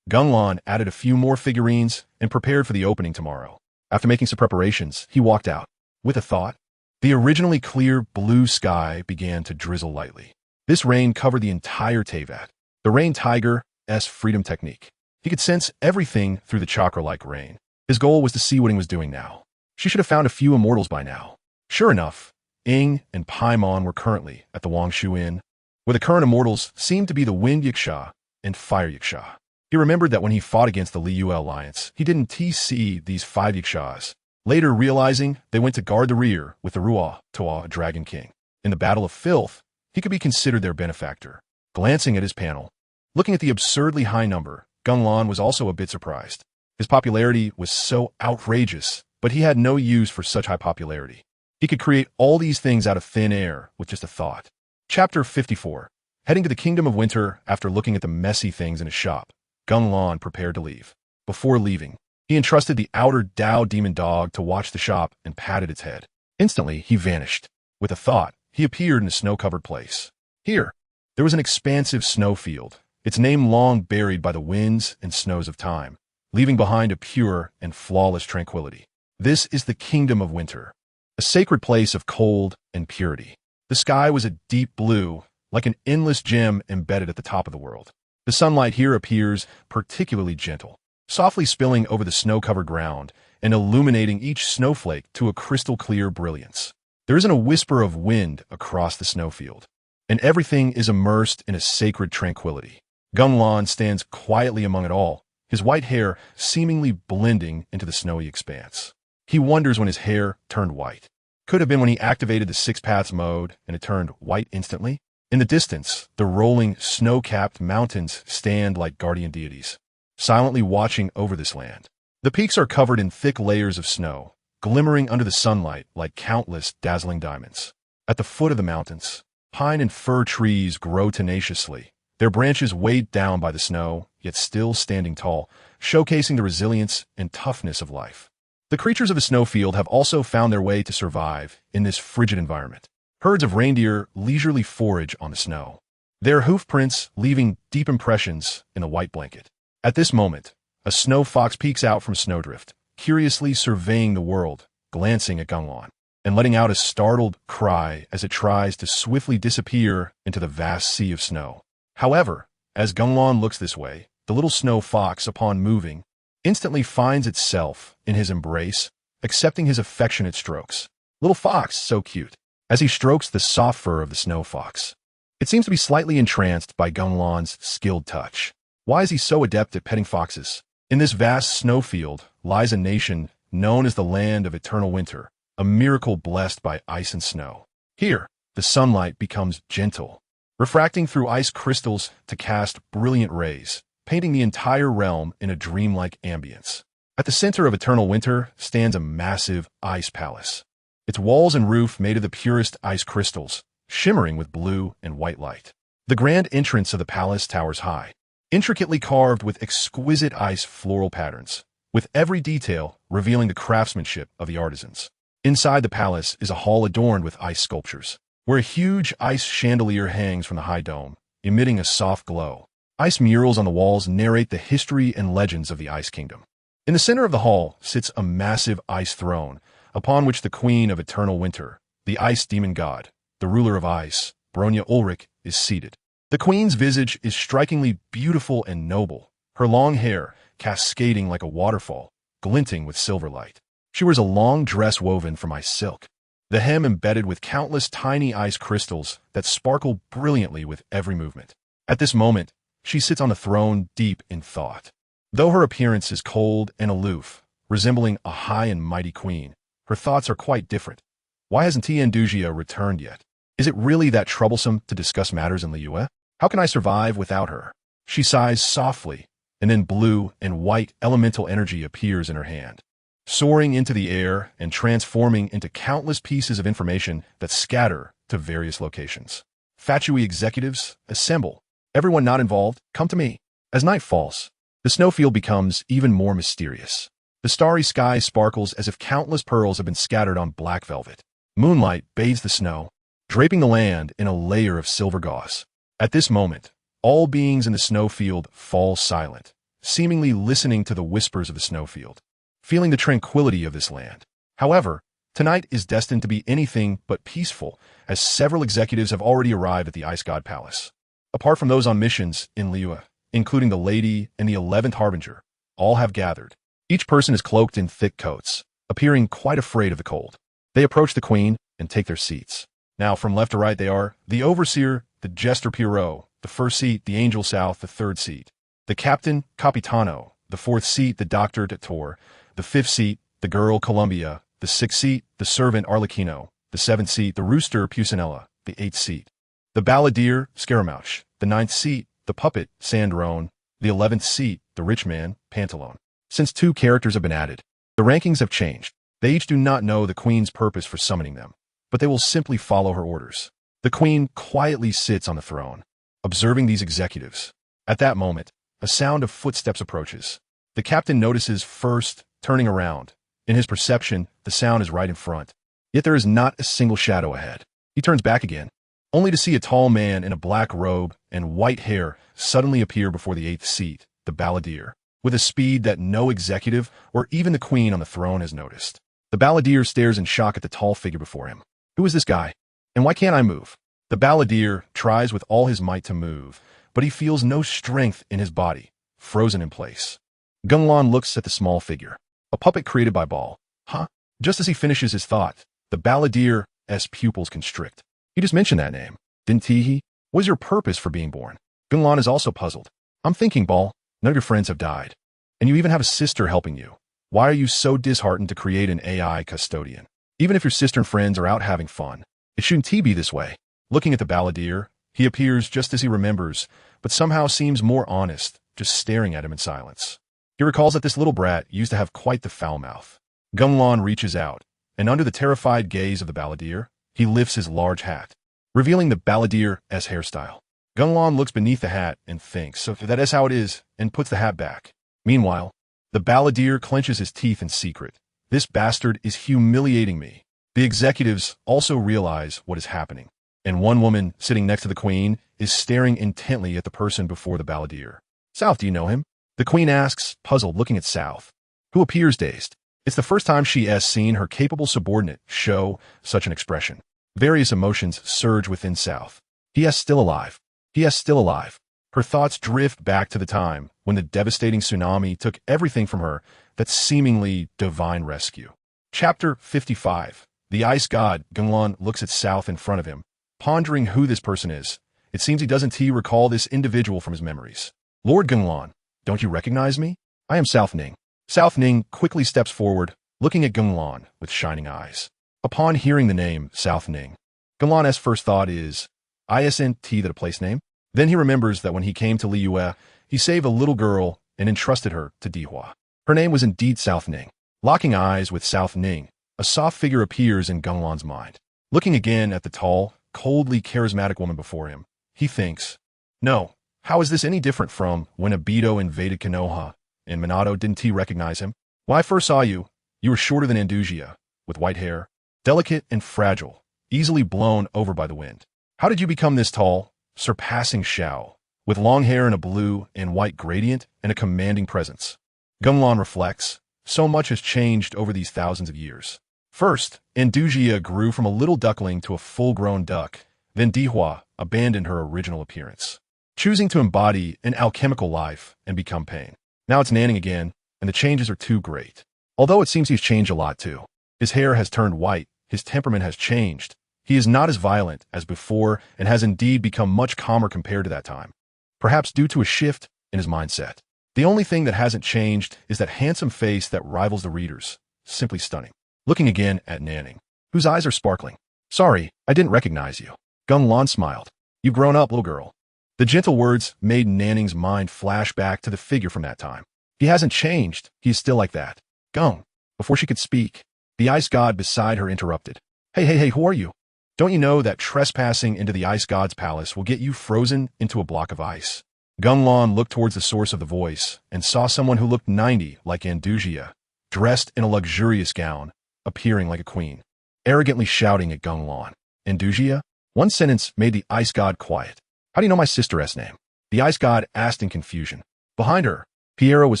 Lan added a few more figurines and prepared for the opening tomorrow. After making some preparations, he walked out. With a thought, the originally clear blue sky began to drizzle lightly. This rain covered the entire Teyvat. The Rain Tiger's freedom technique. He could sense everything through the chakra-like rain. His goal was to see what he was doing now. She should have found a few immortals by now. Sure enough, Ing and Paimon were currently at the Wangshu Inn, where the current immortals seemed to be the Wind Yiksha and Fire Yiksha. He remembered that when he fought against the Liyue Alliance, he didn't see these 5 Yikshas. Later realizing they went to guard the rear with the Ruah Toa Dragon King. In the Battle of Filth, he could be considered their benefactor. Glancing at his panel, looking at the absurdly high number, Lan was also a bit surprised. His popularity was so outrageous, but he had no use for such high popularity. He could create all these things out of thin air with just a thought. Chapter 54. Heading to the Kingdom of Winter after looking at the messy things in his shop, Lan prepared to leave. Before leaving, he entrusted the outer Dao demon dog to watch the shop and patted its head. Instantly, he vanished. With a thought, he appeared in a snow-covered place. Here, there was an expansive snowfield, its name long buried by the winds and snows of time, leaving behind a pure and flawless tranquility. This is the Kingdom of Winter, a sacred place of cold and purity. The sky was a deep blue, like an endless gem embedded at the top of the world. The sunlight here appears particularly gentle, softly spilling over the snow-covered ground and illuminating each snowflake to a crystal-clear brilliance. There isn't a whisper of wind across the snowfield, and everything is immersed in a sacred tranquility. Geng stands quietly among it all, his white hair seemingly blending into the snowy expanse. He wonders when his hair turned white. Could have been when he activated the Six Paths mode and it turned white instantly. In the distance, the rolling, snow-capped mountains stand like guardian deities, silently watching over this land. The peaks are covered in thick layers of snow, glimmering under the sunlight like countless dazzling diamonds. At the foot of the mountains, pine and fir trees grow tenaciously, their branches weighed down by the snow, yet still standing tall, showcasing the resilience and toughness of life. The creatures of the snowfield have also found their way to survive in this frigid environment. Herds of reindeer leisurely forage on the snow, their hoof prints leaving deep impressions in the white blanket. At this moment, a snow fox peeks out from snowdrift, curiously surveying the world, glancing at Geng and letting out a startled cry as it tries to swiftly disappear into the vast sea of snow. However, as Geng looks this way, the little snow fox, upon moving, instantly finds itself in his embrace, accepting his affectionate strokes. Little fox, so cute. As he strokes the soft fur of the snow fox, it seems to be slightly entranced by Geng's skilled touch. Why is he so adept at petting foxes? In this vast snowfield lies a nation known as the Land of Eternal Winter, a miracle blessed by ice and snow. Here, the sunlight becomes gentle, refracting through ice crystals to cast brilliant rays, painting the entire realm in a dreamlike ambience. At the center of Eternal Winter stands a massive ice palace, its walls and roof made of the purest ice crystals, shimmering with blue and white light. The grand entrance of the palace towers high, intricately carved with exquisite ice floral patterns, with every detail revealing the craftsmanship of the artisans. Inside the palace is a hall adorned with ice sculptures, where a huge ice chandelier hangs from the high dome, emitting a soft glow. Ice murals on the walls narrate the history and legends of the Ice Kingdom. In the center of the hall sits a massive ice throne, upon which the Queen of Eternal Winter, the Ice Demon God, the ruler of ice, Bronya Ulrich, is seated. The Queen's visage is strikingly beautiful and noble, her long hair cascading like a waterfall, glinting with silver light. She wears a long dress woven from ice silk, the hem embedded with countless tiny ice crystals that sparkle brilliantly with every movement. At this moment, she sits on a throne deep in thought. Though her appearance is cold and aloof, resembling a high and mighty queen, her thoughts are quite different. Why hasn't Tianduxia returned yet? Is it really that troublesome to discuss matters in Liyue? How can I survive without her? She sighs softly, and then blue and white elemental energy appears in her hand, soaring into the air and transforming into countless pieces of information that scatter to various locations. Fatui executives, assemble. Everyone not involved, come to me. As night falls, the snowfield becomes even more mysterious. The starry sky sparkles as if countless pearls have been scattered on black velvet. Moonlight bathes the snow, draping the land in a layer of silver gauze. At this moment, all beings in the snowfield fall silent, seemingly listening to the whispers of the snowfield, feeling the tranquility of this land. However, tonight is destined to be anything but peaceful, as several executives have already arrived at the Ice God Palace. Apart from those on missions in Liyue, including the Lady and the 11th Harbinger, all have gathered. Each person is cloaked in thick coats, appearing quite afraid of the cold. They approach the Queen and take their seats. Now, from left to right, they are the Overseer, the Jester Pierrot, the first seat, the Angel South, the third seat, the Captain Capitano, the fourth seat, the Doctor Tor, the fifth seat, the Girl Columbia, the sixth seat, the Servant Arlecchino, the seventh seat, the Rooster Pucinella, the eighth seat, the Balladeer Scaramouche, the ninth seat, the Puppet Sandrone, the 11th seat, the Rich Man Pantalone. Since 2 characters have been added, the rankings have changed. They each do not know the Queen's purpose for summoning them, but they will simply follow her orders. The Queen quietly sits on the throne, observing these executives. At that moment, a sound of footsteps approaches. The captain notices first, turning around. In his perception, the sound is right in front. Yet there is not a single shadow ahead. He turns back again, only to see a tall man in a black robe and white hair suddenly appear before the 8th seat, the Balladeer, with a speed that no executive or even the Queen on the throne has noticed. The Balladeer stares in shock at the tall figure before him. Who is this guy? And why can't I move? The Balladeer tries with all his might to move, but he feels no strength in his body, frozen in place. Geng looks at the small figure. A puppet created by Ball. Huh? Just as he finishes his thought, the Balladier's pupils constrict. He just mentioned that name, didn't he? What is your purpose for being born? Gunlan is also puzzled. I'm thinking, Ball, none of your friends have died. And you even have a sister helping you. Why are you so disheartened to create an AI custodian? Even if your sister and friends are out having fun, it shouldn't be this way. Looking at the Balladier, he appears just as he remembers, but somehow seems more honest, just staring at him in silence. He recalls that this little brat used to have quite the foul mouth. Gunlan reaches out, and under the terrified gaze of the Balladier, he lifts his large hat, revealing the Balladier's hairstyle. Gunlan looks beneath the hat and thinks, so that is how it is, and puts the hat back. Meanwhile, the Balladier clenches his teeth in secret. This bastard is humiliating me. The executives also realize what is happening, and one woman sitting next to the queen is staring intently at the person before the Balladier. South, do you know him? The queen asks, puzzled, looking at South, who appears dazed. It's the first time she has seen her capable subordinate show such an expression. Various emotions surge within South. He is still alive. He is still alive. Her thoughts drift back to the time when the devastating tsunami took everything from her, that seemingly divine rescue. Chapter 55. The ice god. Gunlan looks at South in front of him, pondering who this person is. It seems he doesn't recall this individual from his memories. Lord Gunlan, don't you recognize me? I am South Ning. South Ning quickly steps forward, looking at Gunlan with shining eyes. Upon hearing the name South Ning, Gunlan's first thought is, isn't that a place name? Then he remembers that when he came to Liyue, he saved a little girl and entrusted her to Dihua. Her name was indeed South Ning. Locking eyes with South Ning, a soft figure appears in Gunlan's mind. Looking again at the tall, coldly charismatic woman before him, he thinks, no, how is this any different from when Obito invaded Konoha, and Minato didn't he recognize him? When I first saw you, you were shorter than Andusia, with white hair, delicate and fragile, easily blown over by the wind. How did you become this tall, surpassing Shao, with long hair and a blue and white gradient and a commanding presence? Gunlan reflects, so much has changed over these thousands of years. First, Andusia grew from a little duckling to a full-grown duck, then Dihua abandoned her original appearance, choosing to embody an alchemical life and become pain. Now it's Nanning again, and the changes are too great. Although it seems he's changed a lot too. His hair has turned white, his temperament has changed. He is not as violent as before and has indeed become much calmer compared to that time, perhaps due to a shift in his mindset. The only thing that hasn't changed is that handsome face that rivals the reader's, simply stunning. Looking again at Nanning, whose eyes are sparkling. Sorry, I didn't recognize you. Gunlan smiled. You've grown up, little girl. The gentle words made Nanning's mind flash back to the figure from that time. He hasn't changed, he is still like that. Geng. Before she could speak, the ice god beside her interrupted. Hey, who are you? Don't you know that trespassing into the ice god's palace will get you frozen into a block of ice? Gunlan looked towards the source of the voice and saw someone who looked 90 like Andusia, dressed in a luxurious gown, appearing like a queen, arrogantly shouting at Gunlan. Andusia? One sentence made the ice god quiet. How do you know my sister's name? The ice god asked in confusion. Behind her, Piero was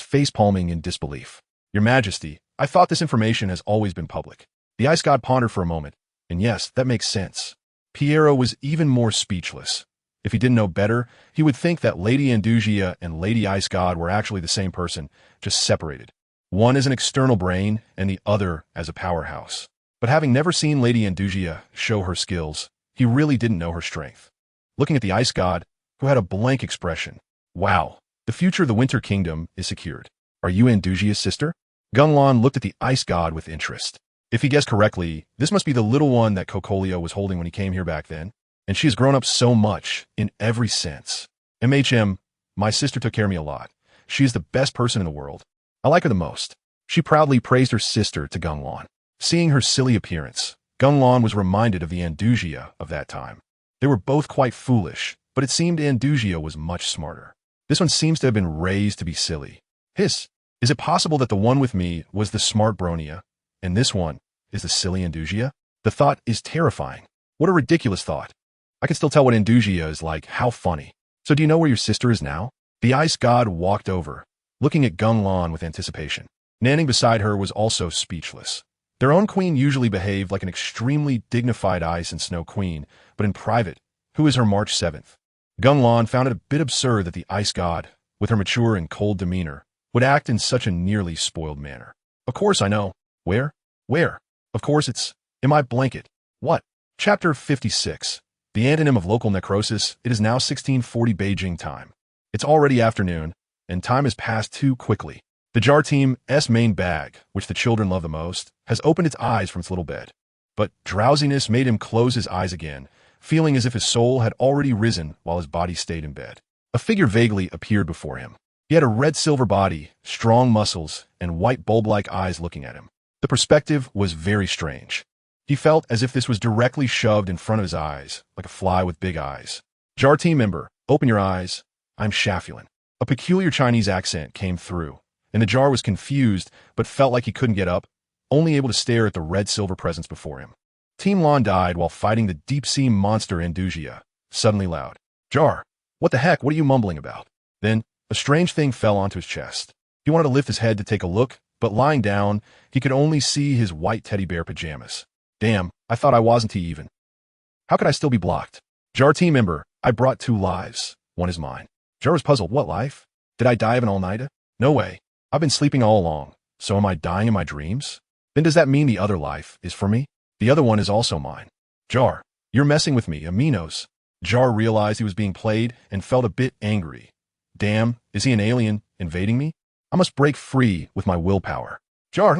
face-palming in disbelief. Your Majesty, I thought this information has always been public. The ice god pondered for a moment, and yes, that makes sense. Piero was even more speechless. If he didn't know better, he would think that Lady Andusia and Lady Ice God were actually the same person, just separated. One as an external brain, and the other as a powerhouse. But having never seen Lady Andusia show her skills, he really didn't know her strength. Looking at the ice god, who had a blank expression. Wow, the future of the Winter Kingdom is secured. Are you Andusia's sister? Gunlan looked at the ice god with interest. If he guessed correctly, this must be the little one that Kokolio was holding when he came here back then, and she has grown up so much, in every sense. MHM, my sister took care of me a lot. She is the best person in the world. I like her the most. She proudly praised her sister to Gunlan. Seeing her silly appearance, Gunlan was reminded of the Andusia of that time. They were both quite foolish, but it seemed Andusia was much smarter. This one seems to have been raised to be silly. Hiss, is it possible that the one with me was the smart Bronia, and this one is the silly Andusia? The thought is terrifying. What a ridiculous thought. I can still tell what Andusia is like, how funny. So do you know where your sister is now? The ice god walked over, looking at Gunlan with anticipation. Nanning beside her was also speechless. Their own queen usually behaved like an extremely dignified ice and snow queen, but in private, who is her March 7th? Gunlan found it a bit absurd that the ice god, with her mature and cold demeanor, would act in such a nearly spoiled manner. Of course I know. Where? Where? Of course it's in my blanket. What? Chapter 56. The antonym of local necrosis. It is now 1640 Beijing time. It's already afternoon, and time has passed too quickly. The Jar Team's main bag, which the children love the most, has opened its eyes from its little bed. But drowsiness made him close his eyes again, feeling as if his soul had already risen while his body stayed in bed. A figure vaguely appeared before him. He had a red-silver body, strong muscles, and white bulb-like eyes looking at him. The perspective was very strange. He felt as if this was directly shoved in front of his eyes, like a fly with big eyes. Jar Team member, open your eyes. I'm Shafulin. A peculiar Chinese accent came through, and the jar was confused but felt like he couldn't get up, only able to stare at the red-silver presence before him. Team Lon died while fighting the deep-sea monster Andusia, suddenly loud. Jar, what the heck, what are you mumbling about? Then, a strange thing fell onto his chest. He wanted to lift his head to take a look, but lying down, he could only see his white teddy bear pajamas. Damn, I thought I wasn't even. How could I still be blocked? Jar Team member, I brought 2 lives. One is mine. Jar was puzzled. What life? Did I die of an all-nighter? No way. I've been sleeping all along. So am I dying in my dreams? Then does that mean the other life is for me? The other one is also mine. Jar, you're messing with me, Aminos. Jar realized he was being played and felt a bit angry. Damn, is he an alien invading me? I must break free with my willpower. Jar,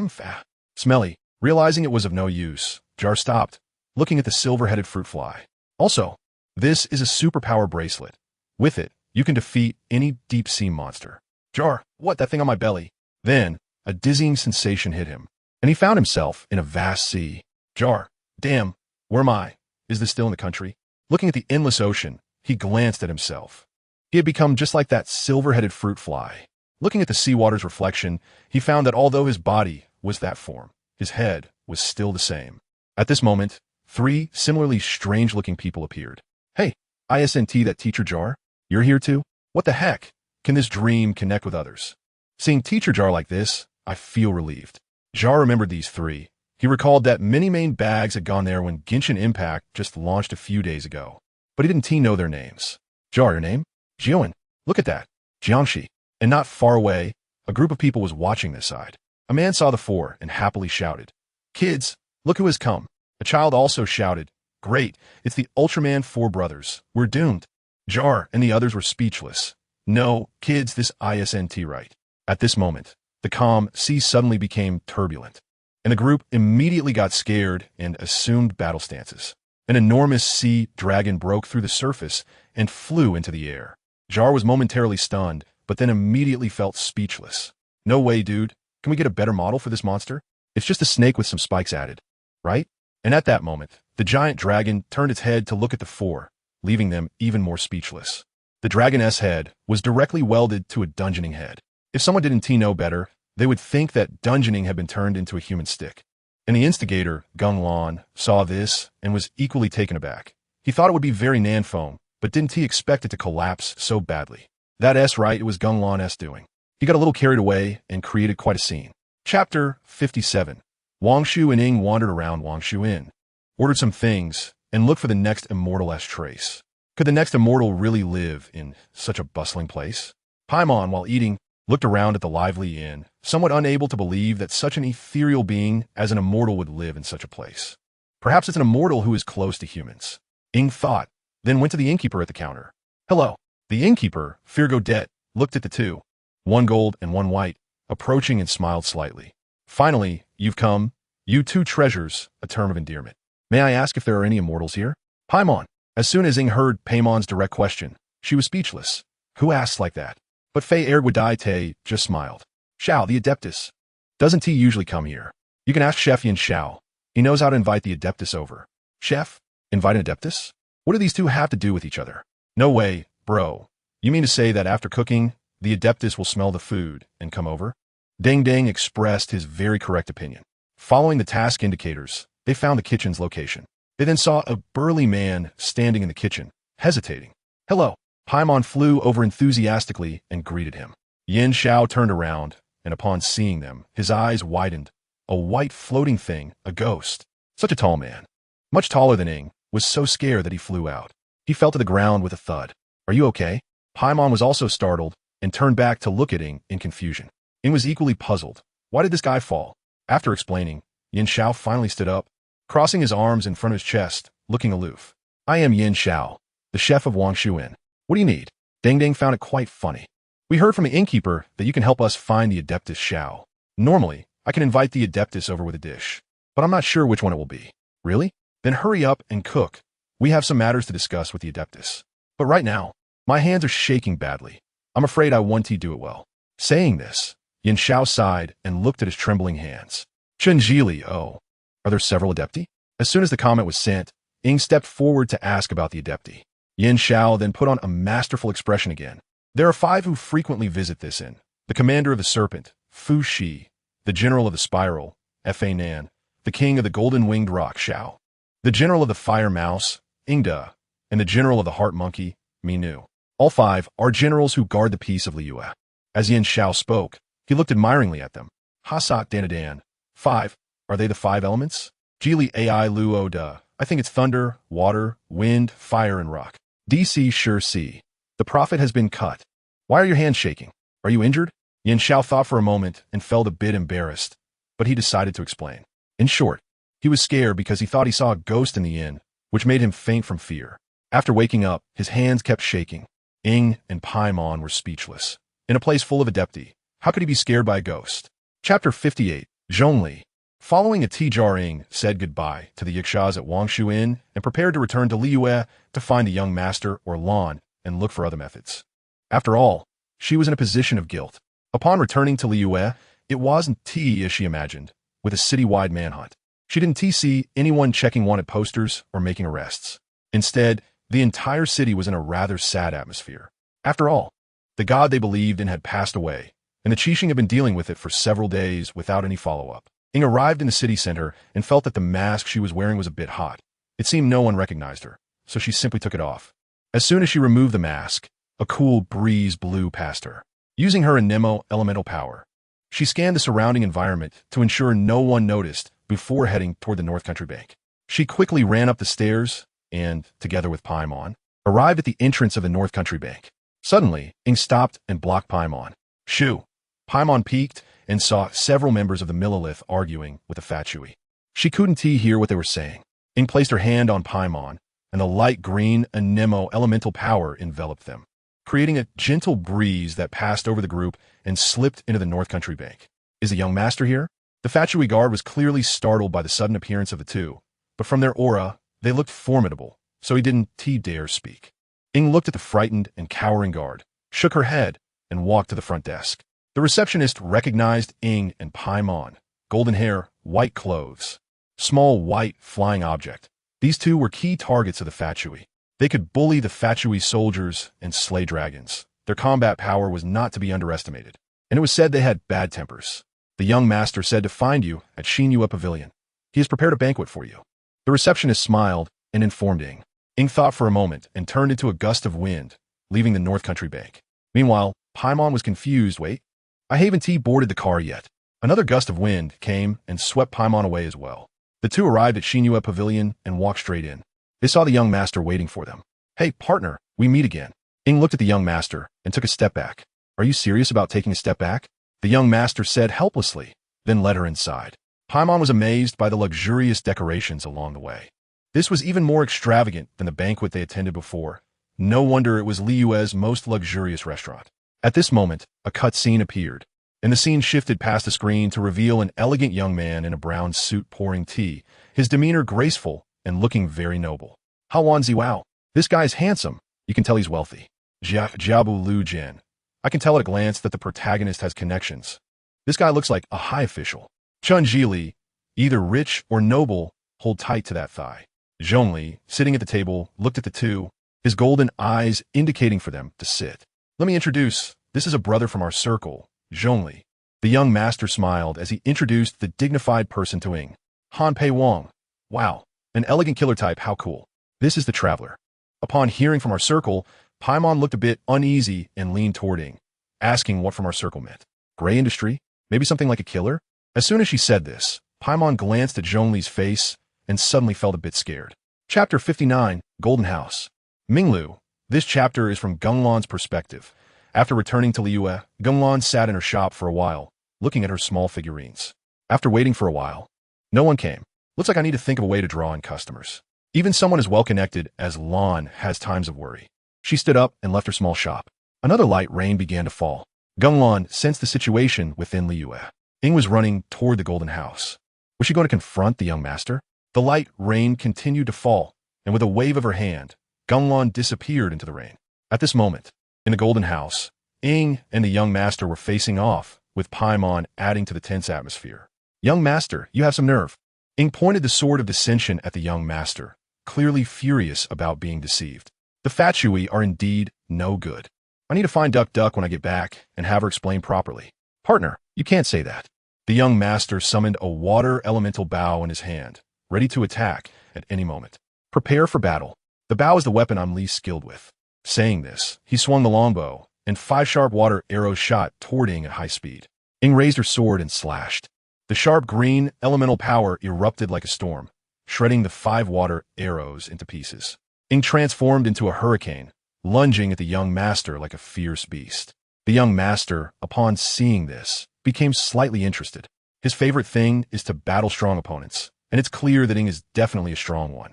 smelly. Realizing it was of no use, Jar stopped, looking at the silver-headed fruit fly. Also, this is a superpower bracelet. With it, you can defeat any deep-sea monster. Jar, what, that thing on my belly? Then, a dizzying sensation hit him, and he found himself in a vast sea. Jar, damn, where am I? Is this still in the country? Looking at the endless ocean, he glanced at himself. He had become just like that silver-headed fruit fly. Looking at the seawater's reflection, he found that although his body was that form, his head was still the same. At this moment, 3 similarly strange-looking people appeared. Hey, ISNT, that teacher Jar? You're here too? What the heck? Can this dream connect with others? Seeing teacher Jar like this, I feel relieved. Jar remembered these 3. He recalled that many main bags had gone there when Genshin Impact just launched a few days ago. But he didn't know their names. Jar, your name? Jiuan. Look at that. Jiangxi. And not far away, a group of people was watching this side. A man saw the 4 and happily shouted, Kids, look who has come. A child also shouted, Great, it's the Ultraman 4 brothers. We're doomed. Jar and the others were speechless. No, kids, this ISNT right. At this moment, the calm sea suddenly became turbulent, and the group immediately got scared and assumed battle stances. An enormous sea dragon broke through the surface and flew into the air. Jar was momentarily stunned, but then immediately felt speechless. No way, dude. Can we get a better model for this monster? It's just a snake with some spikes added, right? And at that moment, the giant dragon turned its head to look at the 4, leaving them even more speechless. The dragoness head was directly welded to a dungeoning head. If someone didn't know better, they would think that dungeoning had been turned into a human stick. And the instigator, Geng Lan, saw this and was equally taken aback. He thought it would be very Nanfeng, but didn't he expect it to collapse so badly? That's right, it was Geng Lan's doing. He got a little carried away and created quite a scene. Chapter 57. Wangshu and Ing wandered around Wangshu Inn, ordered some things, and looked for the next immortal-esque trace. Could the next immortal really live in such a bustling place? Paimon, while eating, looked around at the lively inn, somewhat unable to believe that such an ethereal being as an immortal would live in such a place. Perhaps it's an immortal who is close to humans. Ing thought, then went to the innkeeper at the counter. Hello. The innkeeper, Firgodet, looked at the 2, 1 gold and 1 white, approaching and smiled slightly. Finally, you've come, you 2 treasures, a term of endearment. May I ask if there are any immortals here? Paimon. As soon as Ing heard Paimon's direct question, she was speechless. Who asks like that? But Fei Erguadite just smiled. Xiao, the Adeptus. Doesn't he usually come here? You can ask Chefian Xiao. He knows how to invite the Adeptus over. Chef? Invite an Adeptus? What do these 2 have to do with each other? No way, bro. You mean to say that after cooking, the Adeptus will smell the food and come over? Deng Deng expressed his very correct opinion. Following the task indicators, they found the kitchen's location. They then saw a burly man standing in the kitchen, hesitating. Hello. Paimon flew over enthusiastically and greeted him. Yin Xiao turned around, and upon seeing them, his eyes widened. A white floating thing, a ghost. Such a tall man, much taller than Ing, was so scared that he flew out. He fell to the ground with a thud. Are you okay? Paimon was also startled and turned back to look at Ing in confusion. Ing was equally puzzled. Why did this guy fall? After explaining, Yin Xiao finally stood up, crossing his arms in front of his chest, looking aloof. I am Yin Xiao, the chef of Wangshu Inn. What do you need? Deng Deng found it quite funny. We heard from the innkeeper that you can help us find the Adeptus Xiao. Normally, I can invite the Adeptus over with a dish, but I'm not sure which one it will be. Really? Then hurry up and cook. We have some matters to discuss with the Adeptus. But right now, my hands are shaking badly. I'm afraid I won't do it well. Saying this, Yin Xiao sighed and looked at his trembling hands. Chenjili, oh. Are there several Adepti? As soon as the comment was sent, Ying stepped forward to ask about the Adepti. Yin Xiao then put on a masterful expression again. There are 5 who frequently visit this inn. The commander of the Serpent, Fu Shi, the general of the Spiral, Fa Nan, the king of the Golden-Winged Rock, Xiao, the general of the Fire Mouse, Ingda, and the general of the Heart Monkey, Minu. All 5 are generals who guard the peace of Liyue. As Yin Xiao spoke, he looked admiringly at them. Hasat Danadan. 5. Are they the 5 elements? Jili Ai Luo Da. I think it's thunder, water, wind, fire, and rock. DC Sure C. The prophet has been cut. Why are your hands shaking? Are you injured? Yin Xiao thought for a moment and felt a bit embarrassed, but he decided to explain. In short, he was scared because he thought he saw a ghost in the inn, which made him faint from fear. After waking up, his hands kept shaking. Ying and Paimon were speechless. In a place full of Adepti, how could he be scared by a ghost? Chapter 58, Zhongli. Following a tea jar, Ying said goodbye to the Yixas at Wangshu Inn and prepared to return to Liyue to find the young master or Lan and look for other methods. After all, she was in a position of guilt. Upon returning to Liyue, it wasn't tea as she imagined, with a citywide manhunt. She didn't see anyone checking wanted posters or making arrests. Instead, the entire city was in a rather sad atmosphere. After all, the god they believed in had passed away, and the Qixing had been dealing with it for several days without any follow-up. Ying arrived in the city center and felt that the mask she was wearing was a bit hot. It seemed no one recognized her, so she simply took it off. As soon as she removed the mask, a cool breeze blew past her. Using her Anemo elemental power, she scanned the surrounding environment to ensure no one noticed before heading toward the North Country Bank. She quickly ran up the stairs and, together with Paimon, arrived at the entrance of the North Country Bank. Suddenly, Ying stopped and blocked Paimon. Shoo! Paimon peeked and saw several members of the Millilith arguing with the Fatui. She couldn't hear what they were saying. Ying placed her hand on Paimon, and the light green Anemo elemental power enveloped them, creating a gentle breeze that passed over the group and slipped into the North Country Bank. Is the young master here? The Fatui guard was clearly startled by the sudden appearance of the two, but from their aura, they looked formidable, so he didn't dare speak. Ying looked at the frightened and cowering guard, shook her head, and walked to the front desk. The receptionist recognized Ying and Paimon. Golden hair, white clothes. Small white flying object. These two were key targets of the Fatui. They could bully the Fatui soldiers and slay dragons. Their combat power was not to be underestimated, and it was said they had bad tempers. The young master said to find you at Liyue Pavilion. He has prepared a banquet for you. The receptionist smiled and informed Ying. Ying thought for a moment and turned into a gust of wind, leaving the North Country Bank. Meanwhile, Paimon was confused. Wait, I haven't boarded the car yet. Another gust of wind came and swept Paimon away as well. The two arrived at Liyue Pavilion and walked straight in. They saw the young master waiting for them. Hey, partner, we meet again. Ying looked at the young master and took a step back. Are you serious about taking a step back? The young master said helplessly, then led her inside. Paimon was amazed by the luxurious decorations along the way. This was even more extravagant than the banquet they attended before. No wonder it was Liyue's most luxurious restaurant. At this moment, a cutscene appeared, and the scene shifted past the screen to reveal an elegant young man in a brown suit pouring tea, his demeanor graceful and looking very noble. Hawanzi wow, this guy's handsome. You can tell he's wealthy. Jiabu Lu Jian. I can tell at a glance that the protagonist has connections. This guy looks like a high official. Chun Jili, either rich or noble, hold tight to that thigh. Zhongli, sitting at the table, looked at the two, his golden eyes indicating for them to sit. Let me introduce, this is a brother from our circle, Zhongli. The young master smiled as he introduced the dignified person to Ying. Han Pei Wang. Wow, an elegant killer type, how cool. This is the traveler. Upon hearing from our circle, Paimon looked a bit uneasy and leaned toward Ying, asking what from our circle meant. Gray industry? Maybe something like a killer? As soon as she said this, Paimon glanced at Zhongli's face and suddenly felt a bit scared. Chapter 59, Golden House. Minglu. This chapter is from Genglan's perspective. After returning to Liyue, Genglan sat in her shop for a while, looking at her small figurines. After waiting for a while, no one came. Looks like I need to think of a way to draw in customers. Even someone as well-connected as Lan has times of worry. She stood up and left her small shop. Another light rain began to fall. Genglan sensed the situation within Liyue. Ying was running toward the golden house. Was she going to confront the young master? The light rain continued to fall, and with a wave of her hand, Genglan disappeared into the rain. At this moment, in the golden house, Ying and the young master were facing off, with Paimon adding to the tense atmosphere. Young master, you have some nerve. Ying pointed the sword of dissension at the young master, clearly furious about being deceived. The Fatshui are indeed no good. I need to find Duck Duck when I get back and have her explain properly. Partner, you can't say that. The young master summoned a water elemental bow in his hand, ready to attack at any moment. Prepare for battle. The bow is the weapon I'm least skilled with. Saying this, he swung the longbow, and 5 sharp water arrows shot toward Ying at high speed. Ying raised her sword and slashed. The sharp green elemental power erupted like a storm, shredding the 5 water arrows into pieces. Ying transformed into a hurricane, lunging at the young master like a fierce beast. The young master, upon seeing this, became slightly interested. His favorite thing is to battle strong opponents, and it's clear that Ying is definitely a strong one.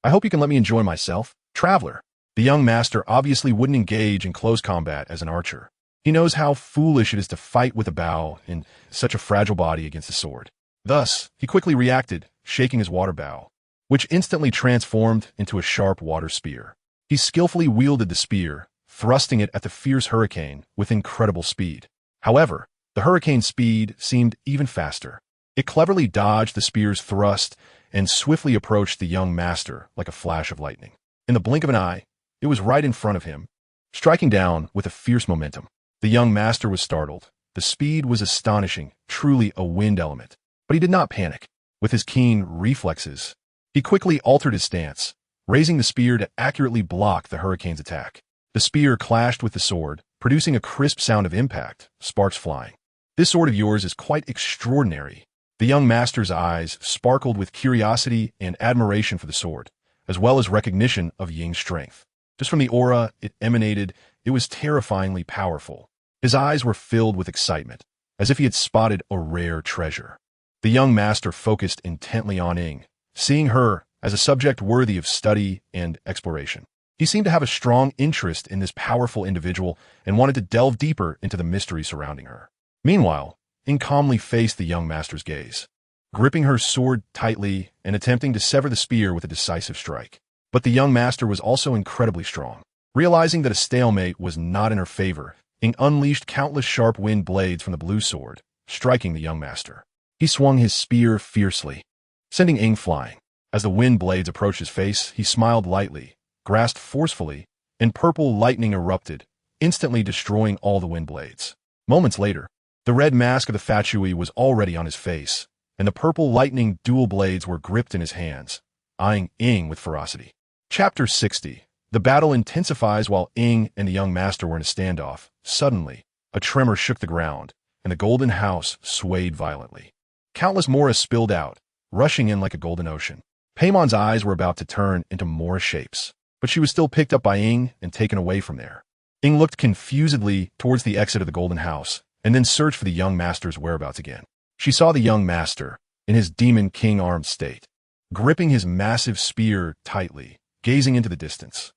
I hope you can let me enjoy myself, traveler. The young master obviously wouldn't engage in close combat as an archer. He knows how foolish it is to fight with a bow in such a fragile body against a sword. Thus, he quickly reacted, shaking his water bow, which instantly transformed into a sharp water spear. He skillfully wielded the spear, thrusting it at the fierce hurricane with incredible speed. However, the hurricane's speed seemed even faster. It cleverly dodged the spear's thrust and swiftly approached the young master like a flash of lightning. In the blink of an eye, it was right in front of him, striking down with a fierce momentum. The young master was startled. The speed was astonishing, truly a wind element. But he did not panic. With his keen reflexes, he quickly altered his stance, raising the spear to accurately block the hurricane's attack. The spear clashed with the sword, producing a crisp sound of impact, sparks flying. This sword of yours is quite extraordinary. The young master's eyes sparkled with curiosity and admiration for the sword, as well as recognition of Ying's strength. Just from the aura it emanated, it was terrifyingly powerful. His eyes were filled with excitement, as if he had spotted a rare treasure. The young master focused intently on Ying, seeing her as a subject worthy of study and exploration. He seemed to have a strong interest in this powerful individual and wanted to delve deeper into the mystery surrounding her. Meanwhile, Ying calmly faced the young master's gaze, gripping her sword tightly and attempting to sever the spear with a decisive strike. But the young master was also incredibly strong. Realizing that a stalemate was not in her favor, Ying unleashed countless sharp wind blades from the blue sword, striking the young master. He swung his spear fiercely, sending Ying flying. As the wind blades approached his face, he smiled lightly, grasped forcefully, and purple lightning erupted, instantly destroying all the wind blades. Moments later, the red mask of the Fatshui was already on his face, and the purple lightning dual blades were gripped in his hands, eyeing Ying with ferocity. Chapter 60. The battle intensifies while Ying and the young master were in a standoff. Suddenly, a tremor shook the ground, and the golden house swayed violently. Countless Moras spilled out, rushing in like a golden ocean. Paimon's eyes were about to turn into Mora shapes, but she was still picked up by Ying and taken away from there. Ying looked confusedly towards the exit of the golden house, and then searched for the young master's whereabouts again. She saw the young master, in his demon king-armed state, gripping his massive spear tightly, gazing into the distance.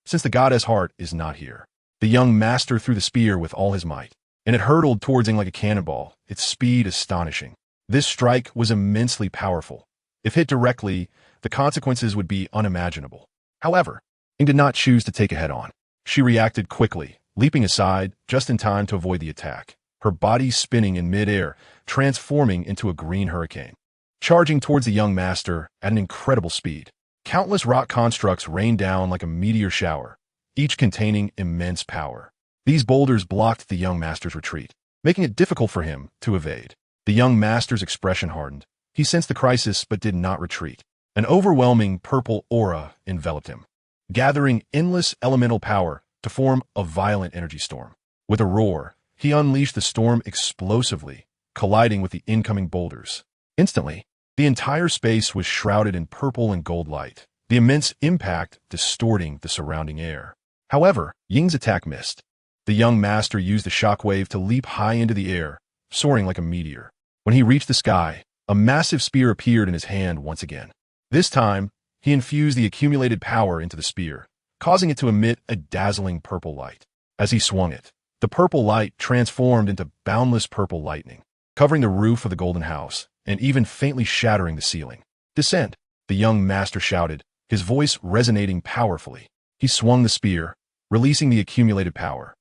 Since the goddess heart is not here. The young master threw the spear with all his might, and it hurtled towards Ying like a cannonball, its speed astonishing. This strike was immensely powerful. If hit directly, the consequences would be unimaginable. However, Ying did not choose to take it head-on. She reacted quickly, leaping aside just in time to avoid the attack, her body spinning in mid-air, transforming into a green hurricane. Charging towards the young master at an incredible speed, countless rock constructs rained down like a meteor shower, each containing immense power. These boulders blocked the young master's retreat, making it difficult for him to evade. The young master's expression hardened. He sensed the crisis but did not retreat. An overwhelming purple aura enveloped him, gathering endless elemental power to form a violent energy storm. With a roar, he unleashed the storm explosively, colliding with the incoming boulders. Instantly, the entire space was shrouded in purple and gold light, the immense impact distorting the surrounding air. However, Ying's attack missed. The young master used the shockwave to leap high into the air, soaring like a meteor. When he reached the sky, a massive spear appeared in his hand once again. This time, he infused the accumulated power into the spear, causing it to emit a dazzling purple light. As he swung it, the purple light transformed into boundless purple lightning, covering the roof of the golden house and even faintly shattering the ceiling. "Descend," the young master shouted, his voice resonating powerfully. He swung the spear, releasing the accumulated power.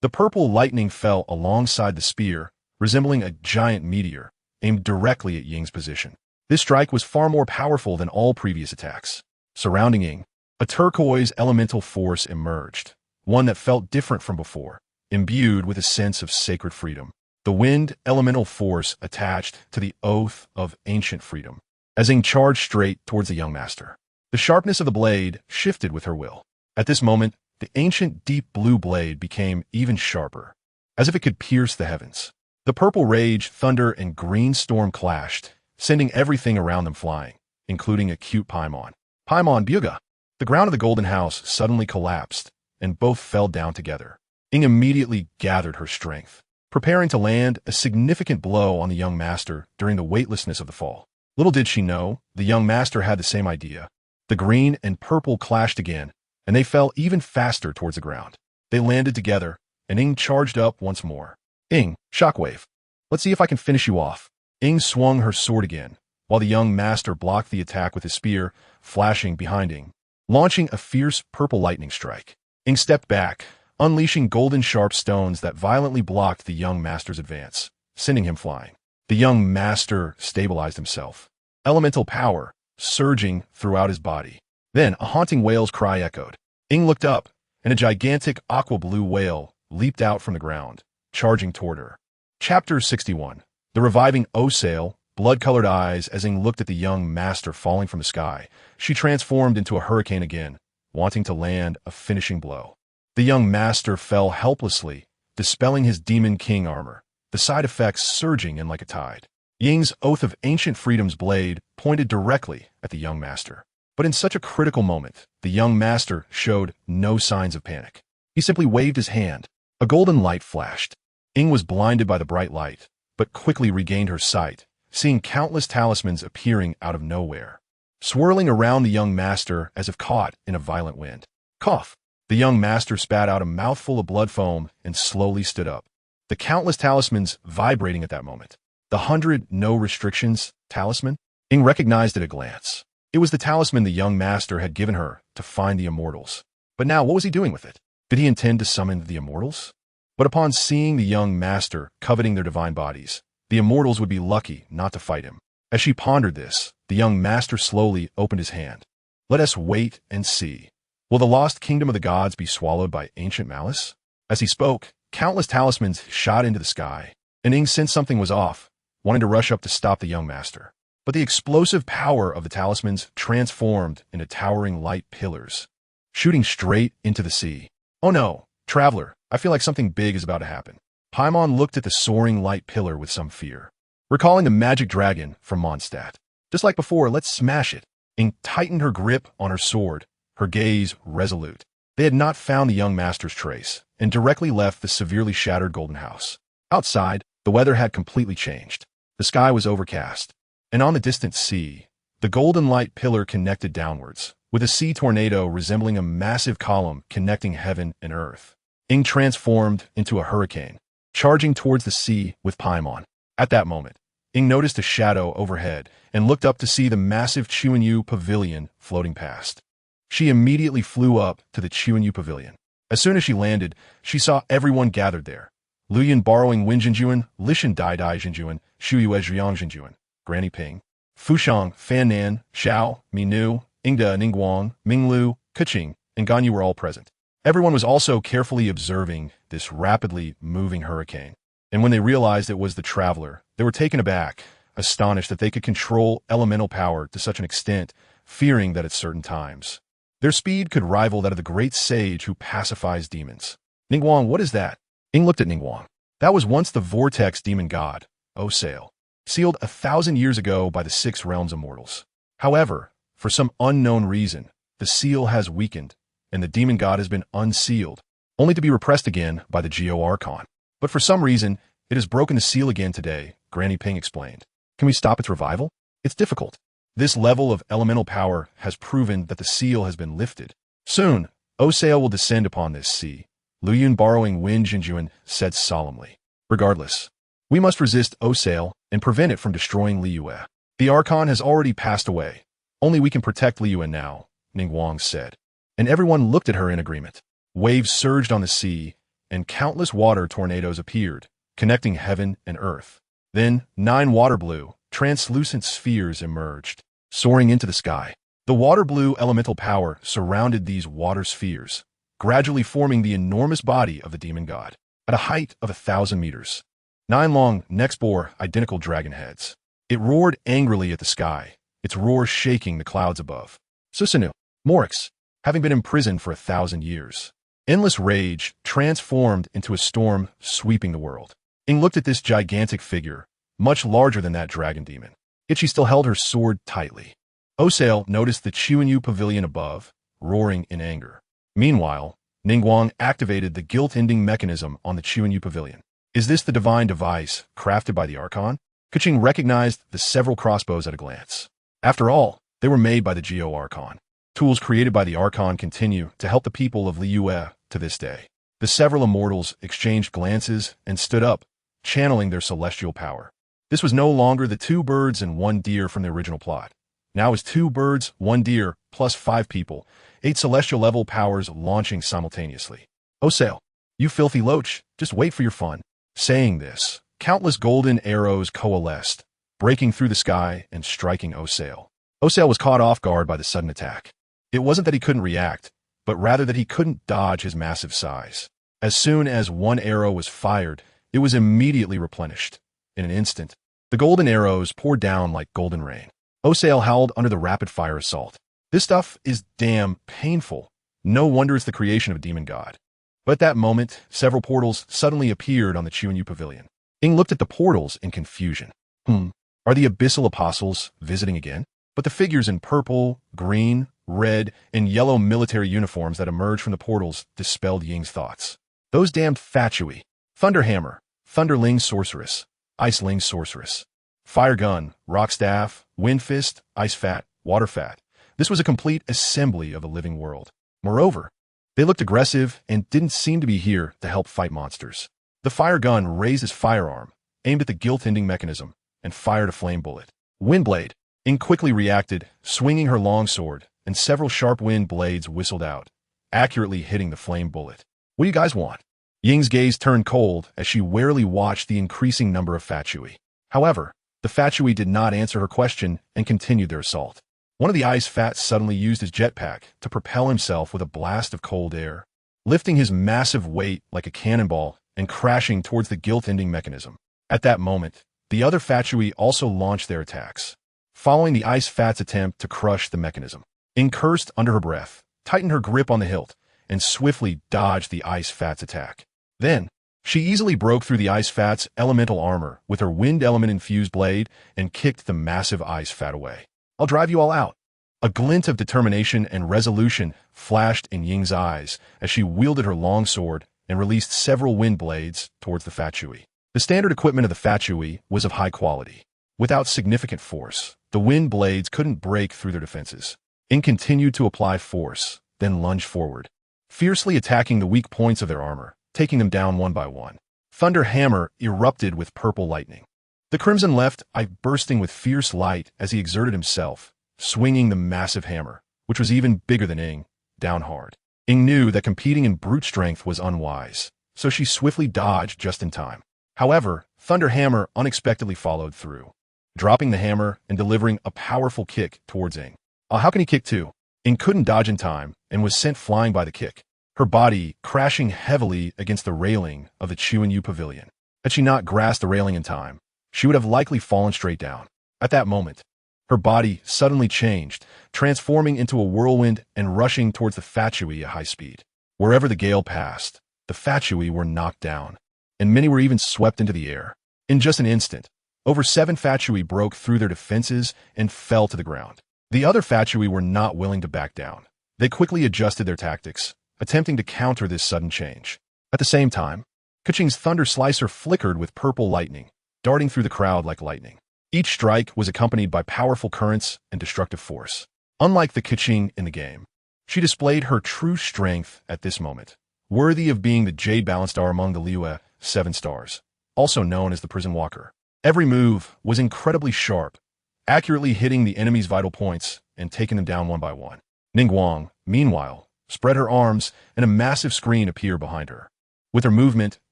The purple lightning fell alongside the spear, resembling a giant meteor, aimed directly at Ying's position. This strike was far more powerful than all previous attacks. Surrounding Ying, a turquoise elemental force emerged, one that felt different from before, imbued with a sense of sacred freedom. The wind elemental force attached to the oath of ancient freedom, as Ying charged straight towards the young master. The sharpness of the blade shifted with her will. At this moment, the ancient deep blue blade became even sharper, as if it could pierce the heavens. The purple rage, thunder, and green storm clashed, sending everything around them flying, including a cute Paimon. Paimon Byuga! The ground of the golden house suddenly collapsed, and both fell down together. Ying immediately gathered her strength, preparing to land a significant blow on the young master during the weightlessness of the fall. Little did she know, the young master had the same idea. The green and purple clashed again, and they fell even faster towards the ground. They landed together, and Ying charged up once more. "Ying, shockwave. Let's see if I can finish you off." Ying swung her sword again, while the young master blocked the attack with his spear, flashing behind Ying, launching a fierce purple lightning strike. Ying stepped back, unleashing golden sharp stones that violently blocked the young master's advance, sending him flying. The young master stabilized himself, elemental power surging throughout his body. Then a haunting whale's cry echoed. Ying looked up, and a gigantic aqua-blue whale leaped out from the ground, charging toward her. Chapter 61. The reviving O-sail, blood-colored eyes as Ying looked at the young master falling from the sky. She transformed into a hurricane again, wanting to land a finishing blow. The young master fell helplessly, dispelling his Demon King armor, the side effects surging in like a tide. Ying's Oath of Ancient Freedom's blade pointed directly at the young master. But in such a critical moment, the young master showed no signs of panic. He simply waved his hand. A golden light flashed. Ying was blinded by the bright light, but quickly regained her sight, seeing countless talismans appearing out of nowhere, swirling around the young master as if caught in a violent wind. Cough! The young master spat out a mouthful of blood foam and slowly stood up, the countless talismans vibrating at that moment. The 100 no restrictions talisman? Ying recognized at a glance. It was the talisman the young master had given her to find the immortals. But now, what was he doing with it? Did he intend to summon the immortals? But upon seeing the young master coveting their divine bodies, the immortals would be lucky not to fight him. As she pondered this, the young master slowly opened his hand. Let us wait and see. Will the lost kingdom of the gods be swallowed by ancient malice? As he spoke, countless talismans shot into the sky, and Ying sensed something was off, wanting to rush up to stop the young master. But the explosive power of the talismans transformed into towering light pillars, shooting straight into the sea. Oh no, traveler, I feel like something big is about to happen. Paimon looked at the soaring light pillar with some fear, recalling the magic dragon from Mondstadt. Just like before, let's smash it. Ying tightened her grip on her sword, her gaze resolute. They had not found the young master's trace, and directly left the severely shattered golden house. Outside, the weather had completely changed. The sky was overcast, and on the distant sea, the golden light pillar connected downwards, with a sea tornado resembling a massive column connecting heaven and earth. Ying transformed into a hurricane, charging towards the sea with Paimon. At that moment, Ying noticed a shadow overhead and looked up to see the massive Chuanyu pavilion floating past. She immediately flew up to the Chuanyu pavilion. As soon as she landed, she saw everyone gathered there. Liyue borrowing Wenjinjuan, Lishan Dai Jinjuan, Shuyue Zhiyang Jinjuan, Granny Ping, Fushang, Fannan, Xiao, Minu, Ingda, Ningguang, Minglu, Keqing, and Ganyu were all present. Everyone was also carefully observing this rapidly moving hurricane, and when they realized it was the traveler, they were taken aback, astonished that they could control elemental power to such an extent, fearing that at certain times their speed could rival that of the great sage who pacifies demons. Ningguang, what is that? Ying looked at Ningguang. That was once the vortex demon god, O-sail, sealed 1,000 years ago by the 6 realms immortals. However, for some unknown reason, the seal has weakened, and the demon god has been unsealed, only to be repressed again by the Geo Archon. But for some reason, It has broken the seal again today, Granny Ping explained. Can we stop its revival? It's difficult. This level of elemental power has proven that the seal has been lifted. Soon, Osael will descend upon this sea, Liyue borrowing Wind Jinjuan said solemnly. Regardless, we must resist Osael and prevent it from destroying Liyue. The Archon has already passed away. Only we can protect Liyue now, Ningguang said. And everyone looked at her in agreement. Waves surged on the sea, and countless water tornadoes appeared, connecting heaven and earth. Then 9 water blue, translucent spheres emerged, soaring into the sky. The water blue elemental power surrounded these water spheres, gradually forming the enormous body of the demon god. At a height of 1,000 meters, 9 long necks bore identical dragon heads. It roared angrily at the sky, its roar shaking the clouds above. Susanoo, Morix, having been imprisoned for 1,000 years. Endless rage transformed into a storm sweeping the world. Ing looked at this gigantic figure, much larger than that dragon demon. Yet she still held her sword tightly. Osael noticed the Chuanyu pavilion above, roaring in anger. Meanwhile, Ningguang activated the guilt-ending mechanism on the Chuanyu pavilion. Is this the divine device crafted by the Archon? Keqing recognized the several crossbows at a glance. After all, they were made by the Geo Archon. Tools created by the Archon continue to help the people of Liyue to this day. The several immortals exchanged glances and stood up, channeling their celestial power. This was no longer the 2 birds and 1 deer from the original plot. Now is 2 birds, 1 deer, plus 5 people, 8 celestial-level powers launching simultaneously. Osael, you filthy loach, just wait for your fun. Saying this, countless golden arrows coalesced, breaking through the sky and striking Osael. Osael was caught off guard by the sudden attack. It wasn't that he couldn't react, but rather that he couldn't dodge his massive size. As soon as 1 arrow was fired, it was immediately replenished. In an instant, the golden arrows poured down like golden rain. Osael howled under the rapid-fire assault. This stuff is damn painful. No wonder it's the creation of a demon god. But at that moment, several portals suddenly appeared on the Chuanyu pavilion. Ing looked at the portals in confusion. Are the abyssal apostles visiting again? But the figures in purple, green, red, and yellow military uniforms that emerged from the portals dispelled Ying's thoughts. Those damned Fatui. Thunderhammer, Thunderling Sorceress, Iceling Sorceress, Fire Gun, Rock Staff, Wind Fist, Ice Fat, Water Fat. This was a complete assembly of the living world. Moreover, they looked aggressive and didn't seem to be here to help fight monsters. The Fire Gun raised his firearm, aimed at the guilt-ending mechanism, and fired a flame bullet. Windblade. Ing quickly reacted, swinging her longsword, and several sharp wind blades whistled out, accurately hitting the flame bullet. What do you guys want? Ying's gaze turned cold as she warily watched the increasing number of Fatui. However, the Fatui did not answer her question and continued their assault. One of the ice fats suddenly used his jetpack to propel himself with a blast of cold air, lifting his massive weight like a cannonball and crashing towards the guilt-ending mechanism. At that moment, the other Fatui also launched their attacks, following the ice fat's attempt to crush the mechanism. Ing cursed under her breath, tightened her grip on the hilt, and swiftly dodged the ice fat's attack. Then, she easily broke through the ice fat's elemental armor with her wind element-infused blade and kicked the massive ice fat away. I'll drive you all out. A glint of determination and resolution flashed in Ying's eyes as she wielded her longsword and released several wind blades towards the Fatui. The standard equipment of the Fatui was of high quality. Without significant force, the wind blades couldn't break through their defenses. Ing continued to apply force, then lunged forward, fiercely attacking the weak points of their armor, taking them down one by one. Thunder Hammer erupted with purple lightning. The Crimson left eye bursting with fierce light as he exerted himself, swinging the massive hammer, which was even bigger than Ing, down hard. Ing knew that competing in brute strength was unwise, so she swiftly dodged just in time. However, Thunder Hammer unexpectedly followed through, dropping the hammer and delivering a powerful kick towards Ing. How can he kick too? Ing couldn't dodge in time and was sent flying by the kick, her body crashing heavily against the railing of the Chuanyu pavilion. Had she not grasped the railing in time, she would have likely fallen straight down. At that moment, her body suddenly changed, transforming into a whirlwind and rushing towards the Fatui at high speed. Wherever the gale passed, the Fatui were knocked down, and many were even swept into the air. In just an instant, over 7 Fatui broke through their defenses and fell to the ground. The other Fatui were not willing to back down. They quickly adjusted their tactics, attempting to counter this sudden change. At the same time, Keqing's thunder slicer flickered with purple lightning, darting through the crowd like lightning. Each strike was accompanied by powerful currents and destructive force. Unlike the Keqing in the game, she displayed her true strength at this moment, worthy of being the Jade Balance Star among the Liyue 7 stars, also known as the Prison Walker. Every move was incredibly sharp, accurately hitting the enemy's vital points and taking them down one by one. Ningguang, meanwhile, spread her arms and a massive screen appeared behind her. With her movement,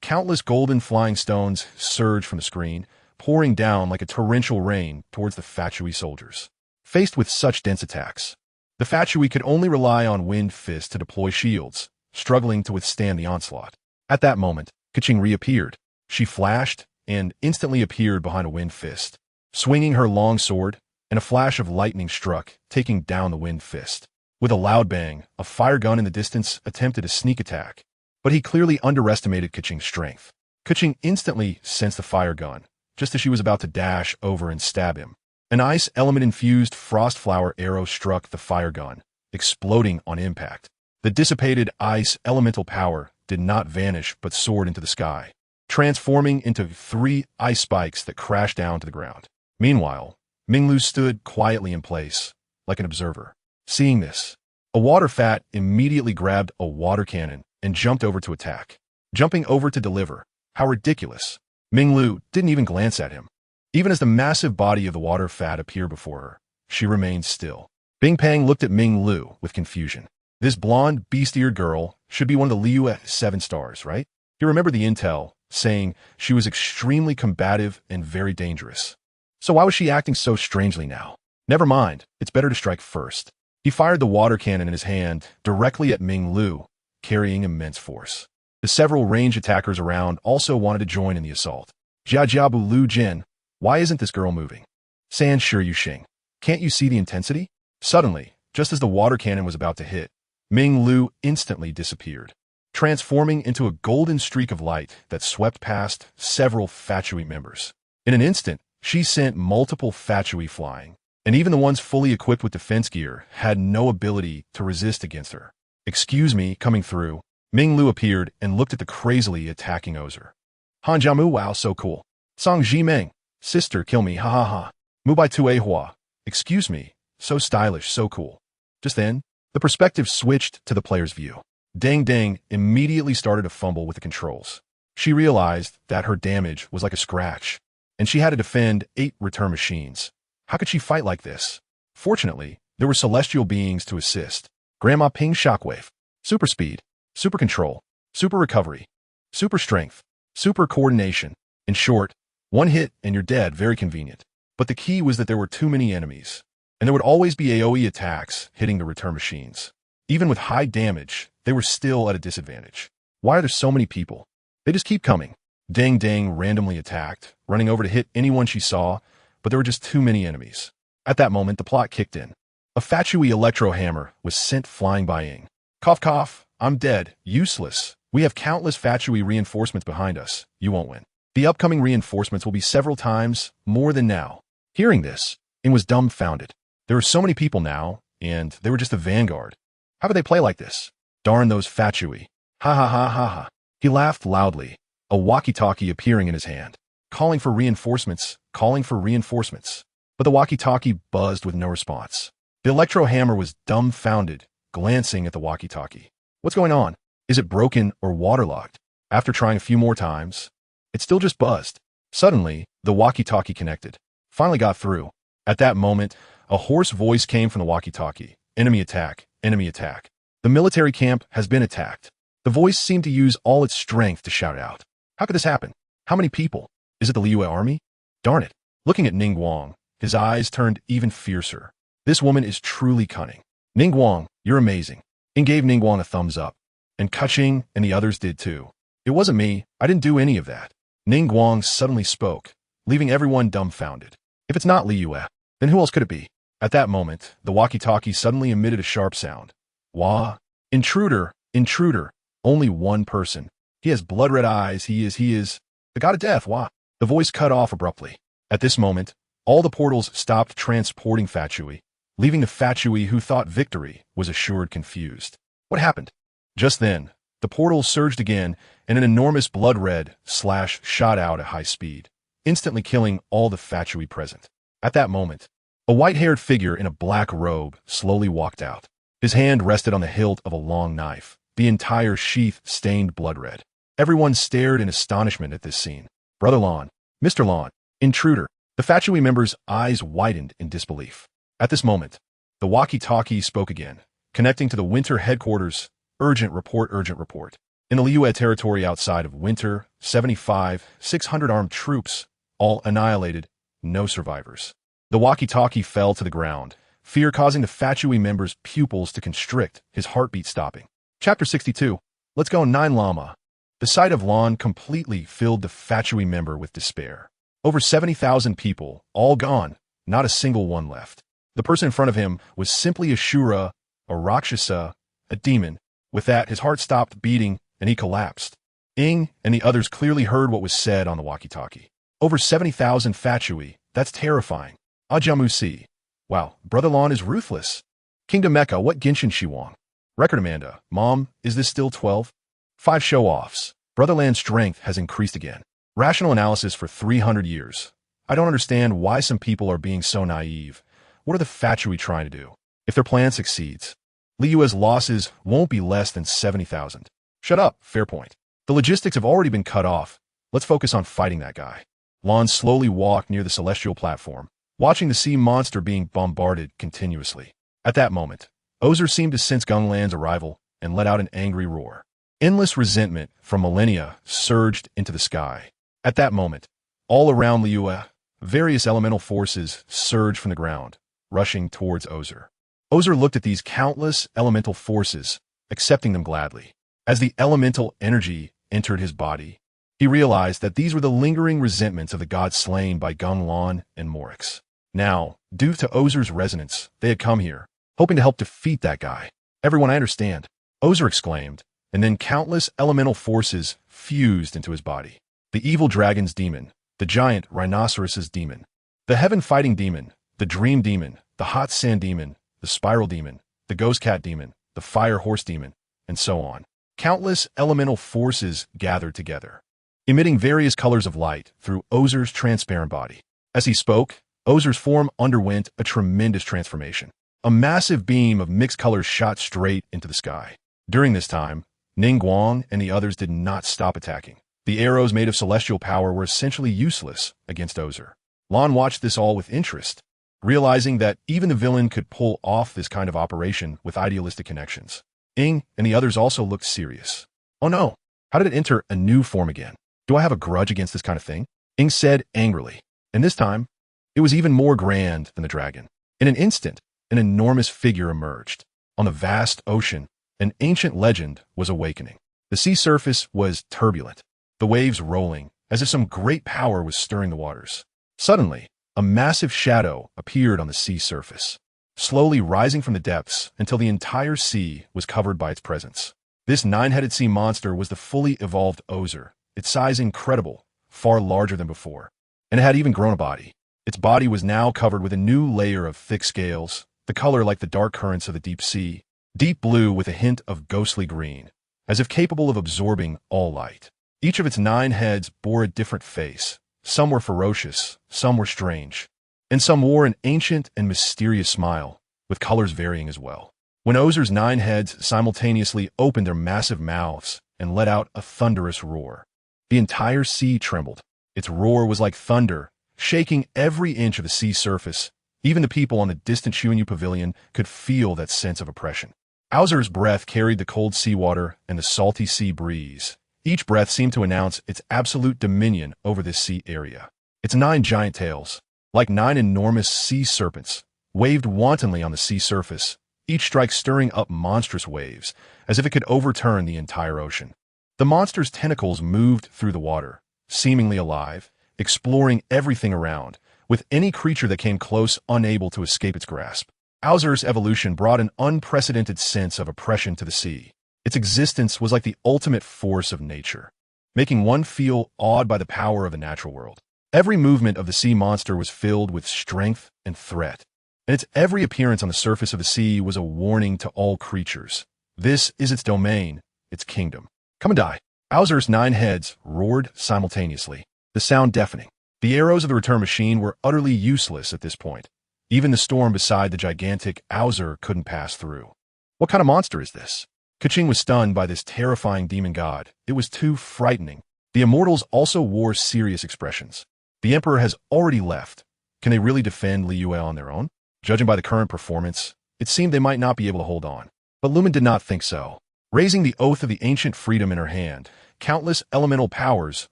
countless golden flying stones surged from the screen, pouring down like a torrential rain towards the Fatui soldiers. Faced with such dense attacks, the Fatui could only rely on Wind Fist to deploy shields, struggling to withstand the onslaught. At that moment, Keqing reappeared. She flashed and instantly appeared behind a Wind Fist, swinging her long sword, and a flash of lightning struck, taking down the Wind Fist. With a loud bang, a fire gun in the distance attempted a sneak attack, but he clearly underestimated Keqing's strength. Keqing instantly sensed the fire gun, just as she was about to dash over and stab him. An ice element-infused frost flower arrow struck the fire gun, exploding on impact. The dissipated ice elemental power did not vanish but soared into the sky, transforming into 3 ice spikes that crashed down to the ground. Meanwhile, Minglu stood quietly in place, like an observer. Seeing this, a water fat immediately grabbed a water cannon and jumped over to attack. Jumping over to deliver. How ridiculous. Minglu didn't even glance at him. Even as the massive body of the water fat appeared before her, she remained still. Bing Pang looked at Minglu with confusion. This blonde, beast-eared girl should be one of the Liyue 7 stars, right? He remembered the intel, saying she was extremely combative and very dangerous. So why was she acting so strangely now? Never mind, it's better to strike first. He fired the water cannon in his hand directly at Minglu, carrying immense force. The several range attackers around also wanted to join in the assault. Jiajiabu Lu Jin, why isn't this girl moving? San Shi Yuxing, can't you see the intensity? Suddenly, just as the water cannon was about to hit, Minglu instantly disappeared, transforming into a golden streak of light that swept past several Fatui members. In an instant, she sent multiple Fatui flying, and even the ones fully equipped with defense gear had no ability to resist against her. Excuse me, coming through. Minglu appeared and looked at the crazily attacking Ozer. Han Jiamu, wow, so cool. Song Jimeng, sister, kill me, ha ha ha. Mubai Tue Hua, excuse me, so stylish, so cool. Just then, the perspective switched to the player's view. Deng Deng immediately started to fumble with the controls. She realized that her damage was like a scratch, and she had to defend 8 return machines. How could she fight like this? Fortunately, there were celestial beings to assist. Grandma Ping Shockwave, super speed, super control, super recovery, super strength, super coordination. In short, one hit and you're dead, very convenient. But the key was that there were too many enemies, and there would always be AoE attacks hitting the return machines. Even with high damage, they were still at a disadvantage. Why are there so many people? They just keep coming. Deng Deng randomly attacked, running over to hit anyone she saw, but there were just too many enemies. At that moment, the plot kicked in. A Fatui electro hammer was sent flying by Ying. Cough cough, I'm dead, useless. We have countless Fatui reinforcements behind us. You won't win. The upcoming reinforcements will be several times more than now. Hearing this, Ying was dumbfounded. There were so many people now, and they were just the vanguard. How could they play like this? Darn those Fatui. Ha ha ha ha ha. He laughed loudly, a walkie-talkie appearing in his hand, calling for reinforcements, calling for reinforcements. But the walkie-talkie buzzed with no response. The electro hammer was dumbfounded, glancing at the walkie-talkie. What's going on? Is it broken or waterlogged? After trying a few more times, it still just buzzed. Suddenly, the walkie-talkie connected. Finally got through. At that moment, a hoarse voice came from the walkie-talkie. Enemy attack, enemy attack. The military camp has been attacked. The voice seemed to use all its strength to shout out. How could this happen? How many people? Is it the Liyue army? Darn it. Looking at Ningguang, his eyes turned even fiercer. This woman is truly cunning. Ningguang, you're amazing. Ying gave Ningguang a thumbs up. And Keqing and the others did too. It wasn't me. I didn't do any of that. Ningguang suddenly spoke, leaving everyone dumbfounded. If it's not Liyue, then who else could it be? At that moment, the walkie-talkie suddenly emitted a sharp sound. Wah. Intruder, intruder. Only one person. He has blood-red eyes. He is the god of death. Wah. The voice cut off abruptly. At this moment, all the portals stopped transporting Fatui, leaving the Fatui who thought victory was assured confused. What happened? Just then, The portal surged again, and an enormous blood-red slash shot out at high speed, instantly killing all the Fatui present. At that moment, a white-haired figure in a black robe slowly walked out. His hand rested on the hilt of a long knife, the entire sheath stained blood-red. Everyone stared in astonishment at this scene. Brother Lan, Mr. Lan, intruder. The Fatui member's eyes widened in disbelief. At this moment, the walkie-talkie spoke again, connecting to the Winter headquarters. Urgent report, urgent report. In the Liyue territory outside of Winter, 600 armed troops, all annihilated, no survivors. The walkie-talkie fell to the ground, fear causing the Fatui member's pupils to constrict, his heartbeat stopping. Chapter 62. Let's go 9 Llama. The sight of Lan completely filled the Fatui member with despair. Over 70,000 people, all gone, not a single one left. The person in front of him was simply a Shura, a Rakshasa, a demon. With that, his heart stopped beating, and he collapsed. Ing and the others clearly heard what was said on the walkie-talkie. Over 70,000 Fatui, that's terrifying. Ajamusi. Wow, Brother Lan is ruthless. Kingdom Mecha, what Genshin Shiwang? Record Amanda, Mom, is this still 12? 5 show-offs. Brother Lan's strength has increased again. Rational analysis for 300 years. I don't understand why some people are being so naive. What are the Fatui trying to do? If their plan succeeds, Liyue's losses won't be less than 70,000. Shut up, fair point. The logistics have already been cut off. Let's focus on fighting that guy. Lan slowly walked near the celestial platform, watching the sea monster being bombarded continuously. At that moment, Ozer seemed to sense Genglan's arrival and let out an angry roar. Endless resentment from millennia surged into the sky. At that moment, all around Liyue, various elemental forces surged from the ground, rushing towards Ozer. Ozer looked at these countless elemental forces, accepting them gladly. As the elemental energy entered his body, he realized that these were the lingering resentments of the gods slain by Genglan and Morix. Now, due to Ozer's resonance, they had come here, hoping to help defeat that guy. Everyone, I understand, Ozer exclaimed, and then countless elemental forces fused into his body. The evil dragon's demon, the giant rhinoceros's demon, the heaven-fighting demon, the dream demon, the hot sand demon, the spiral demon, the ghost cat demon, the fire horse demon, and so on. Countless elemental forces gathered together, emitting various colors of light through Ozer's transparent body. As he spoke, Ozer's form underwent a tremendous transformation. A massive beam of mixed colors shot straight into the sky. During this time, Ningguang and the others did not stop attacking. The arrows made of celestial power were essentially useless against Ozer. Lan watched this all with interest, realizing that even the villain could pull off this kind of operation with idealistic connections. Ing and the others also looked serious. Oh no, how did it enter a new form again? Do I have a grudge against this kind of thing? Ing said angrily, and this time, it was even more grand than the dragon. In an instant, an enormous figure emerged. On the vast ocean, an ancient legend was awakening. The sea surface was turbulent, the waves rolling, as if some great power was stirring the waters. Suddenly, a massive shadow appeared on the sea surface, slowly rising from the depths until the entire sea was covered by its presence. This 9-headed sea monster was the fully evolved Ozer, its size incredible, far larger than before, and it had even grown a body. Its body was now covered with a new layer of thick scales, the color like the dark currents of the deep sea, deep blue with a hint of ghostly green, as if capable of absorbing all light. Each of its 9 heads bore a different face. Some were ferocious, some were strange, and some wore an ancient and mysterious smile, with colors varying as well. When Ozer's 9 heads simultaneously opened their massive mouths and let out a thunderous roar, the entire sea trembled. Its roar was like thunder, shaking every inch of the sea surface. Even the people on the distant Shuanyu pavilion could feel that sense of oppression. Ozer's breath carried the cold seawater and the salty sea breeze. Each breath seemed to announce its absolute dominion over this sea area. Its 9 giant tails, like 9 enormous sea serpents, waved wantonly on the sea surface, each strike stirring up monstrous waves, as if it could overturn the entire ocean. The monster's tentacles moved through the water, seemingly alive, exploring everything around, with any creature that came close unable to escape its grasp. Ozer's evolution brought an unprecedented sense of oppression to the sea. Its existence was like the ultimate force of nature, making one feel awed by the power of the natural world. Every movement of the sea monster was filled with strength and threat, and its every appearance on the surface of the sea was a warning to all creatures. This is its domain, its kingdom. Come and die. Bowser's 9 heads roared simultaneously, the sound deafening. The arrows of the return machine were utterly useless at this point. Even the storm beside the gigantic Bowser couldn't pass through. What kind of monster is this? Keqing was stunned by this terrifying demon god. It was too frightening. The immortals also wore serious expressions. The Emperor has already left. Can they really defend Liyue on their own? Judging by the current performance, it seemed they might not be able to hold on. But Lumen did not think so. Raising the oath of the ancient freedom in her hand, countless elemental powers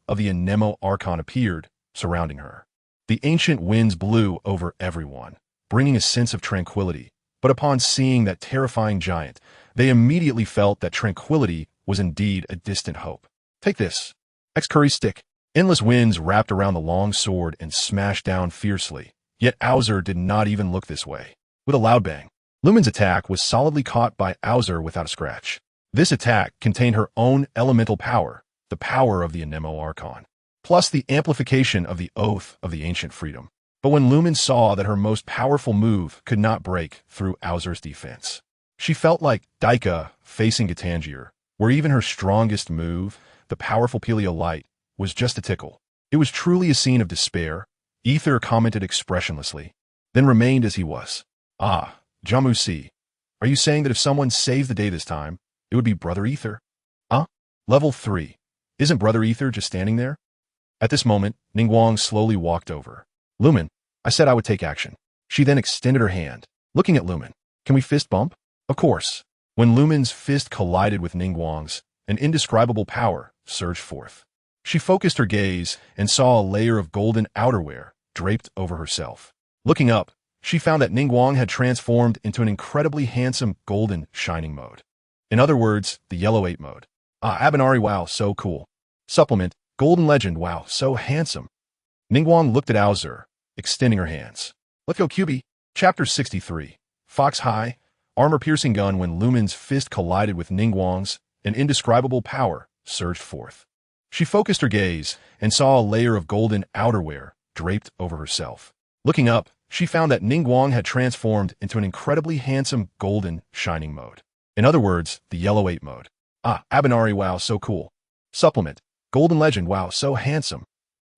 of the Anemo Archon appeared, surrounding her. The ancient winds blew over everyone, bringing a sense of tranquility. But upon seeing that terrifying giant, they immediately felt that tranquility was indeed a distant hope. Take this. X-Curry stick. Endless winds wrapped around the long sword and smashed down fiercely. Yet Bowser did not even look this way. With a loud bang, Lumen's attack was solidly caught by Bowser without a scratch. This attack contained her own elemental power, the power of the Anemo Archon, plus the amplification of the Oath of the Ancient Freedom. But when Lumen saw that her most powerful move could not break through Bowser's defense, she felt like Daika facing Gitangier, where even her strongest move, the powerful Pelio Light, was just a tickle. It was truly a scene of despair. Ether commented expressionlessly, then remained as he was. Ah, Jamusi, are you saying that if someone saves the day this time, it would be Brother Ether? Huh? Level 3. Isn't Brother Ether just standing there? At this moment, Ningguang slowly walked over. Lumen, I said I would take action. She then extended her hand, looking at Lumen. Can we fist bump? Of course. When Lumen's fist collided with Ningguang's, an indescribable power surged forth. She focused her gaze and saw a layer of golden outerwear draped over herself. Looking up, she found that Ningguang had transformed into an incredibly handsome golden shining mode. In other words, the Yellow 8 mode. Ah, Abanari, wow, so cool. Supplement, Golden Legend, wow, so handsome. Ningguang looked at Bowser, extending her hands. Let's go, QB. Chapter 63. Fox High, armor-piercing gun. When Lumen's fist collided with Ningguang's, an indescribable power surged forth. She focused her gaze and saw a layer of golden outerwear draped over herself. Looking up, she found that Ningguang had transformed into an incredibly handsome golden shining mode. In other words, the Yellow 8 mode. Ah, Abanari, wow, so cool. Supplement, Golden Legend, wow, so handsome.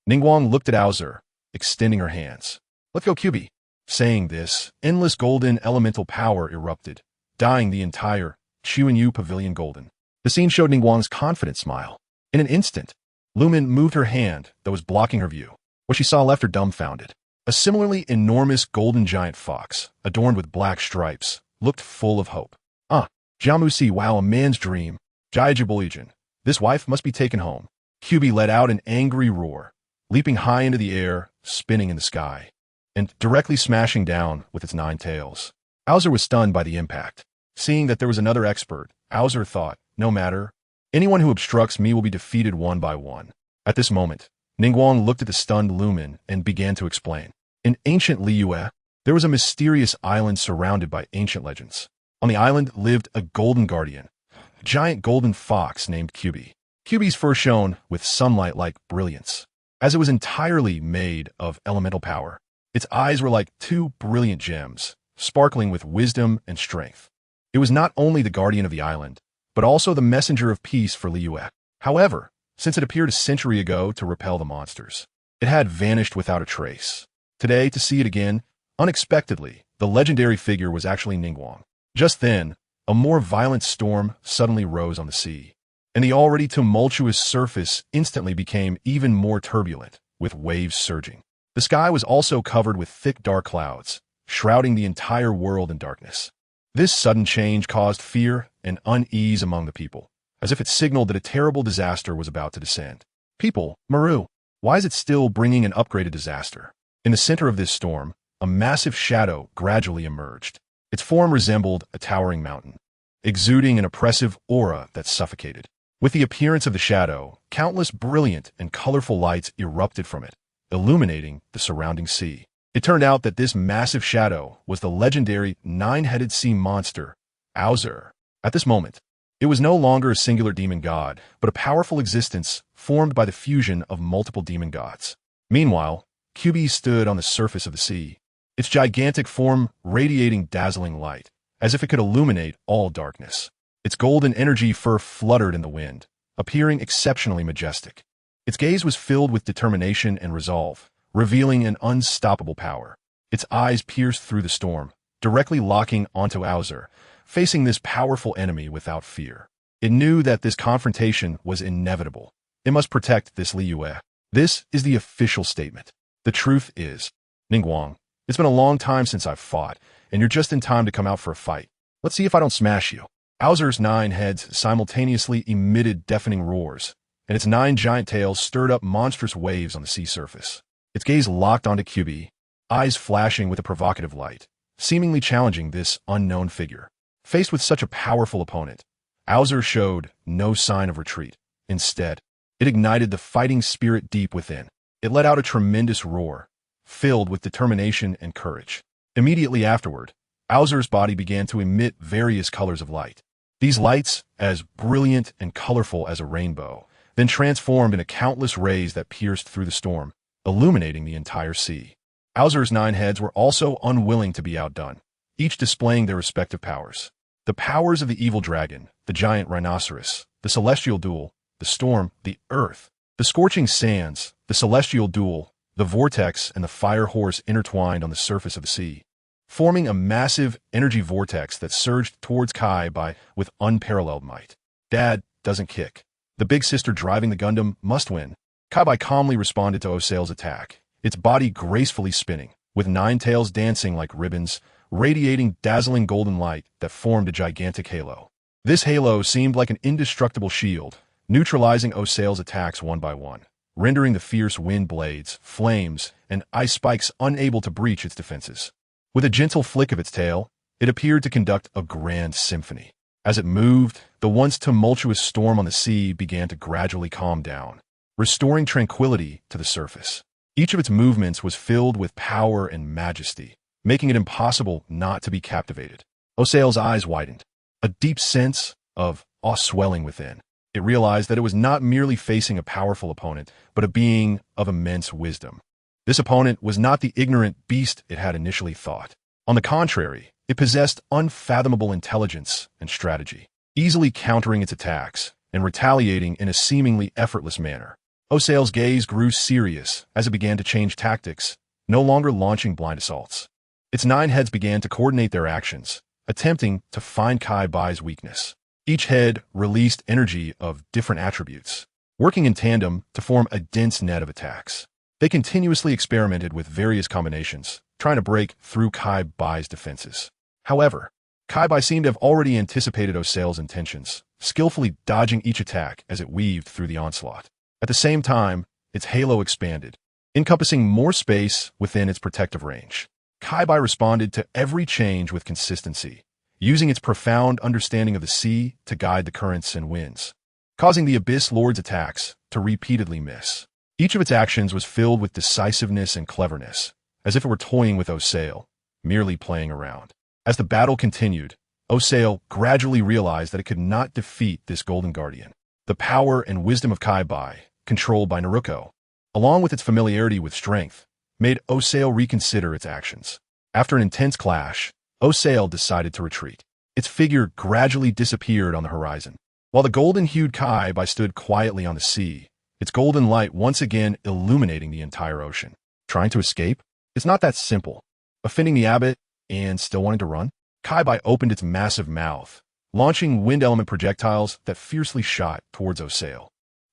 Ningguang looked at Bowser, extending her hands. Let's go, QB. Saying this, endless golden elemental power erupted, dyeing the entire Chuanyu Pavilion golden. The scene showed Ningguang's confident smile. In an instant, Lumen moved her hand that was blocking her view. What she saw left her dumbfounded. A similarly enormous golden giant fox, adorned with black stripes, looked full of hope. Ah, Jamusi, wow, a man's dream. Jaijabulijin, this wife must be taken home. QB let out an angry roar, leaping high into the air, spinning in the sky, and directly smashing down with its 9 tails. Bowser was stunned by the impact. Seeing that there was another expert, Bowser thought, no matter, anyone who obstructs me will be defeated one by one. At this moment, Ningguang looked at the stunned Lumen and began to explain. In ancient Liyue, there was a mysterious island surrounded by ancient legends. On the island lived a golden guardian, a giant golden fox named QB. QB's fur shone with sunlight-like brilliance, as it was entirely made of elemental power. Its eyes were like 2 brilliant gems, sparkling with wisdom and strength. It was not only the guardian of the island, but also the messenger of peace for Liyue. However, since it appeared a century ago to repel the monsters, it had vanished without a trace. Today, to see it again, unexpectedly, the legendary figure was actually Ningguang. Just then, a more violent storm suddenly rose on the sea, and the already tumultuous surface instantly became even more turbulent, with waves surging. The sky was also covered with thick dark clouds, shrouding the entire world in darkness. This sudden change caused fear and unease among the people, as if it signaled that a terrible disaster was about to descend. People, Maru, why is it still bringing an upgraded disaster? In the center of this storm, a massive shadow gradually emerged. Its form resembled a towering mountain, exuding an oppressive aura that suffocated. With the appearance of the shadow, countless brilliant and colorful lights erupted from it, illuminating the surrounding sea. It turned out that this massive shadow was the legendary 9-headed sea monster, Bowser. At this moment, it was no longer a singular demon god, but a powerful existence formed by the fusion of multiple demon gods. Meanwhile, QB stood on the surface of the sea, its gigantic form radiating dazzling light, as if it could illuminate all darkness. Its golden energy fur fluttered in the wind, appearing exceptionally majestic. Its gaze was filled with determination and resolve, revealing an unstoppable power. Its eyes pierced through the storm, directly locking onto Auser, facing this powerful enemy without fear. It knew that this confrontation was inevitable. It must protect this Liyue. This is the official statement. The truth is, Ningguang, it's been a long time since I've fought, and you're just in time to come out for a fight. Let's see if I don't smash you. Auser's 9 heads simultaneously emitted deafening roars, and its 9 giant tails stirred up monstrous waves on the sea surface. Its gaze locked onto Kyubi, eyes flashing with a provocative light, seemingly challenging this unknown figure. Faced with such a powerful opponent, Auser showed no sign of retreat. Instead, it ignited the fighting spirit deep within. It let out a tremendous roar, filled with determination and courage. Immediately afterward, Auser's body began to emit various colors of light. These lights, as brilliant and colorful as a rainbow, then transformed into countless rays that pierced through the storm, illuminating the entire sea. Auser's 9 heads were also unwilling to be outdone, each displaying their respective powers. The powers of the evil dragon, the giant rhinoceros, the celestial duel, the storm, the earth, the scorching sands, the celestial duel, the vortex, and the fire horse intertwined on the surface of the sea, forming a massive energy vortex that surged towards Kai with unparalleled might. Dad doesn't kick. The big sister driving the Gundam must win. Kai calmly responded to Osail's attack, its body gracefully spinning, with 9 tails dancing like ribbons, radiating dazzling golden light that formed a gigantic halo. This halo seemed like an indestructible shield, neutralizing Osail's attacks one by one, rendering the fierce wind blades, flames, and ice spikes unable to breach its defenses. With a gentle flick of its tail, it appeared to conduct a grand symphony. As it moved, the once tumultuous storm on the sea began to gradually calm down, restoring tranquility to the surface. Each of its movements was filled with power and majesty, making it impossible not to be captivated. Osail's eyes widened, a deep sense of awe swelling within. It realized that it was not merely facing a powerful opponent, but a being of immense wisdom. This opponent was not the ignorant beast it had initially thought. On the contrary, it possessed unfathomable intelligence and strategy, easily countering its attacks and retaliating in a seemingly effortless manner. Osail's gaze grew serious as it began to change tactics, no longer launching blind assaults. Its 9 heads began to coordinate their actions, attempting to find Kai Bai's weakness. Each head released energy of different attributes, working in tandem to form a dense net of attacks. They continuously experimented with various combinations, trying to break through Kai Bai's defenses. However, Kai Bai seemed to have already anticipated Osail's intentions, skillfully dodging each attack as it weaved through the onslaught. At the same time, its halo expanded, encompassing more space within its protective range. Kai Bai responded to every change with consistency, using its profound understanding of the sea to guide the currents and winds, causing the Abyss Lord's attacks to repeatedly miss. Each of its actions was filled with decisiveness and cleverness, as if it were toying with Osail, merely playing around. As the battle continued, Osail gradually realized that it could not defeat this Golden Guardian. The power and wisdom of Kai Bai, controlled by Naruto, along with its familiarity with strength, made Osail reconsider its actions. After an intense clash, Osail decided to retreat. Its figure gradually disappeared on the horizon. While the golden-hued Kai Bai stood quietly on the sea, its golden light once again illuminating the entire ocean. Trying to escape? It's not that simple. Offending the abbot and still wanting to run? Kai Bai opened its massive mouth, launching wind element projectiles that fiercely shot towards Osail.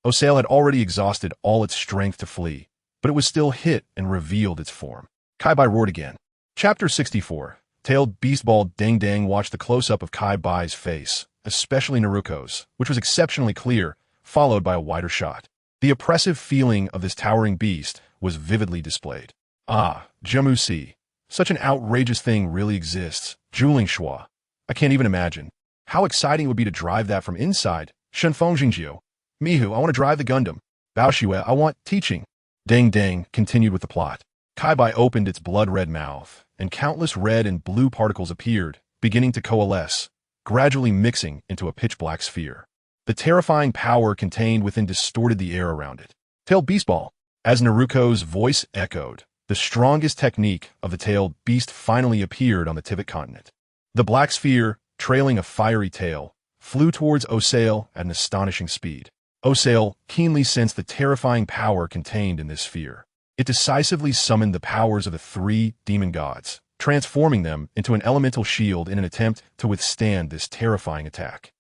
Osail had already exhausted all its strength to flee, but it was still hit and revealed its form. Kai Bai roared again. Chapter 64. Tailed Beastball Deng Deng watched the close-up of Kai Bai's face, especially Naruto's, which was exceptionally clear, followed by a wider shot. The oppressive feeling of this towering beast was vividly displayed. Ah, Jamusi. Such an outrageous thing really exists. Juling Shua. I can't even imagine. How exciting it would be to drive that from inside. Shenfeng Jingjiu. Mihu, I want to drive the Gundam. Baoshue, I want teaching. Deng Deng continued with the plot. Kai Bai opened its blood-red mouth, and countless red and blue particles appeared, beginning to coalesce, gradually mixing into a pitch-black sphere. The terrifying power contained within distorted the air around it. Tailed Beastball. As Naruto's voice echoed, the strongest technique of the tailed beast finally appeared on the Teyvat continent. The black sphere, trailing a fiery tail, flew towards Osael at an astonishing speed. Osael keenly sensed the terrifying power contained in this sphere. It decisively summoned the powers of the 3 demon gods, transforming them into an elemental shield in an attempt to withstand this terrifying attack.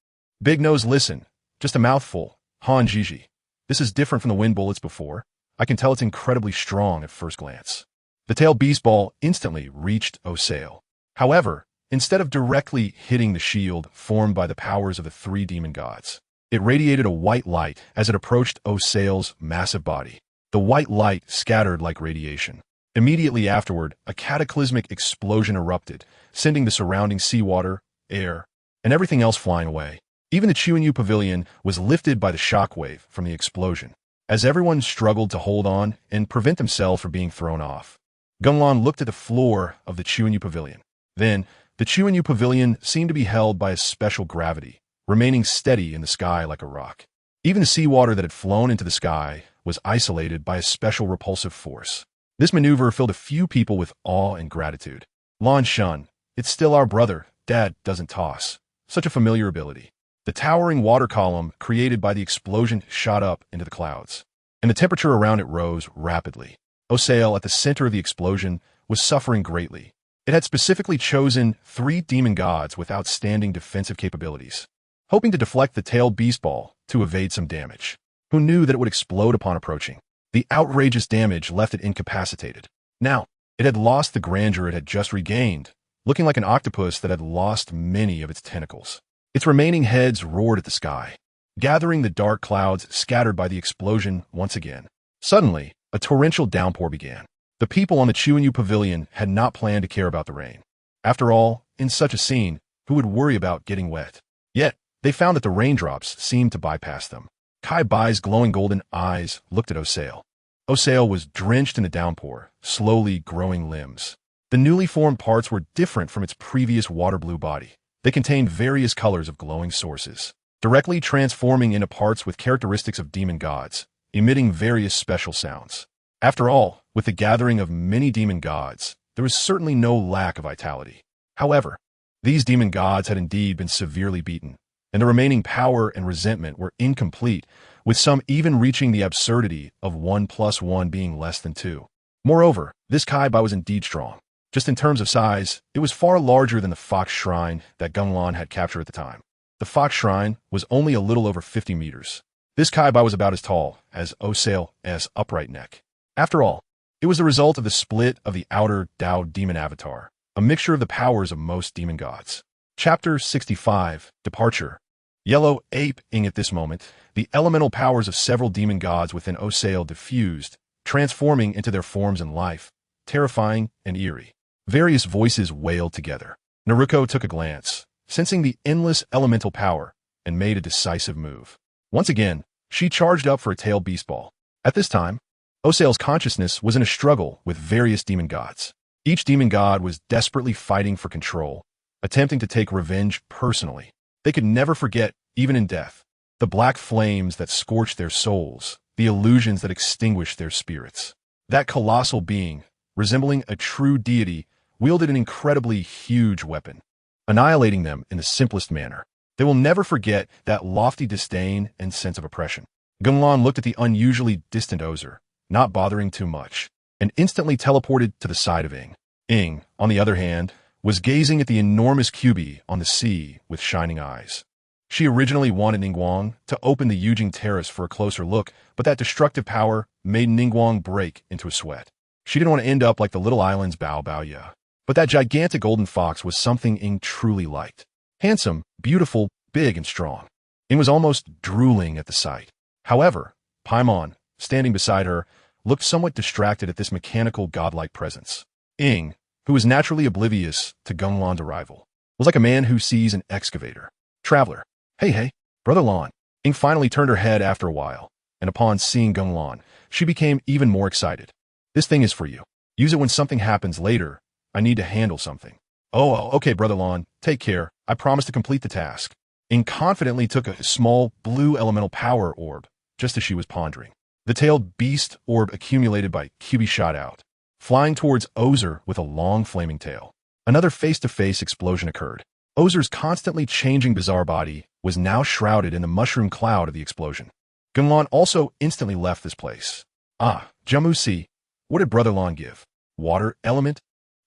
Big Nose, listen. Just a mouthful. Han Jiji. This is different from the wind bullets before. I can tell it's incredibly strong at first glance. The tail beast ball instantly reached Osael. However, instead of directly hitting the shield formed by the powers of the 3 demon gods, it radiated a white light as it approached Osael's massive body. The white light scattered like radiation. Immediately afterward, a cataclysmic explosion erupted, sending the surrounding seawater, air, and everything else flying away. Even the Chuanyu Pavilion was lifted by the shockwave from the explosion, as everyone struggled to hold on and prevent themselves from being thrown off. Genglan looked at the floor of the Chuanyu Pavilion. Then, the Chuanyu Pavilion seemed to be held by a special gravity, remaining steady in the sky like a rock. Even the seawater that had flown into the sky was isolated by a special repulsive force. This maneuver filled a few people with awe and gratitude. Lan Shun, it's still our brother. Dad doesn't toss. Such a familiar ability. The towering water column created by the explosion shot up into the clouds, and the temperature around it rose rapidly. Osael, at the center of the explosion, was suffering greatly. It had specifically chosen 3 demon gods with outstanding defensive capabilities, hoping to deflect the tailed beast ball to evade some damage. Who knew that it would explode upon approaching? The outrageous damage left it incapacitated. Now, it had lost the grandeur it had just regained, looking like an octopus that had lost many of its tentacles. Its remaining heads roared at the sky, gathering the dark clouds scattered by the explosion once again. Suddenly, a torrential downpour began. The people on the Chuanyu Pavilion had not planned to care about the rain. After all, in such a scene, who would worry about getting wet? Yet, they found that the raindrops seemed to bypass them. Kai Bai's glowing golden eyes looked at Osael. Osael was drenched in the downpour, slowly growing limbs. The newly formed parts were different from its previous water blue body. They contained various colors of glowing sources, directly transforming into parts with characteristics of demon gods, emitting various special sounds. After all, with the gathering of many demon gods, there was certainly no lack of vitality. However, these demon gods had indeed been severely beaten, and the remaining power and resentment were incomplete, with some even reaching the absurdity of 1 + 1 being less than 2. Moreover, this Kai Bai was indeed strong. Just in terms of size, it was far larger than the Fox Shrine that Genglan had captured at the time. The Fox Shrine was only a little over 50 meters. This Kai Bai was about as tall as Osael's upright neck. After all, it was the result of the split of the outer Dao demon avatar, a mixture of the powers of most demon gods. Chapter 65, Departure. Yellow ape-ing at this moment, the elemental powers of several demon gods within Osael diffused, transforming into their forms in life, terrifying and eerie. Various voices wailed together. Naruto took a glance, sensing the endless elemental power, and made a decisive move. Once again, she charged up for a tail beast ball. At this time, Osael's consciousness was in a struggle with various demon gods. Each demon god was desperately fighting for control, attempting to take revenge personally. They could never forget, even in death, the black flames that scorched their souls, the illusions that extinguished their spirits. That colossal being, resembling a true deity, wielded an incredibly huge weapon, annihilating them in the simplest manner. They will never forget that lofty disdain and sense of oppression. Genglan looked at the unusually distant Ozer, not bothering too much, and instantly teleported to the side of Ing. Ing, on the other hand, was gazing at the enormous Kyubi on the sea with shining eyes. She originally wanted Ningguang to open the Yujing Terrace for a closer look, but that destructive power made Ningguang break into a sweat. She didn't want to end up like the little island's Bao Bao Ya. But that gigantic golden fox was something Ing truly liked. Handsome, beautiful, big, and strong. Ing was almost drooling at the sight. However, Paimon, standing beside her, looked somewhat distracted at this mechanical godlike presence. Ing, who was naturally oblivious to Genglan's arrival, was like a man who sees an excavator. Traveler. Hey, Brother Lan. Ing finally turned her head after a while, and upon seeing Genglan, she became even more excited. This thing is for you. Use it when something happens later. I need to handle something. Oh, okay, Brother Lan. Take care. I promise to complete the task. Ing confidently took a small blue elemental power orb, just as she was pondering. The tailed beast orb accumulated by Kyubi shot out, flying towards Ozer with a long flaming tail. Another face-to-face explosion occurred. Ozer's constantly changing bizarre body was now shrouded in the mushroom cloud of the explosion. Geng also instantly left this place. Ah, Jamusi, what did Brother Lan give? Water element?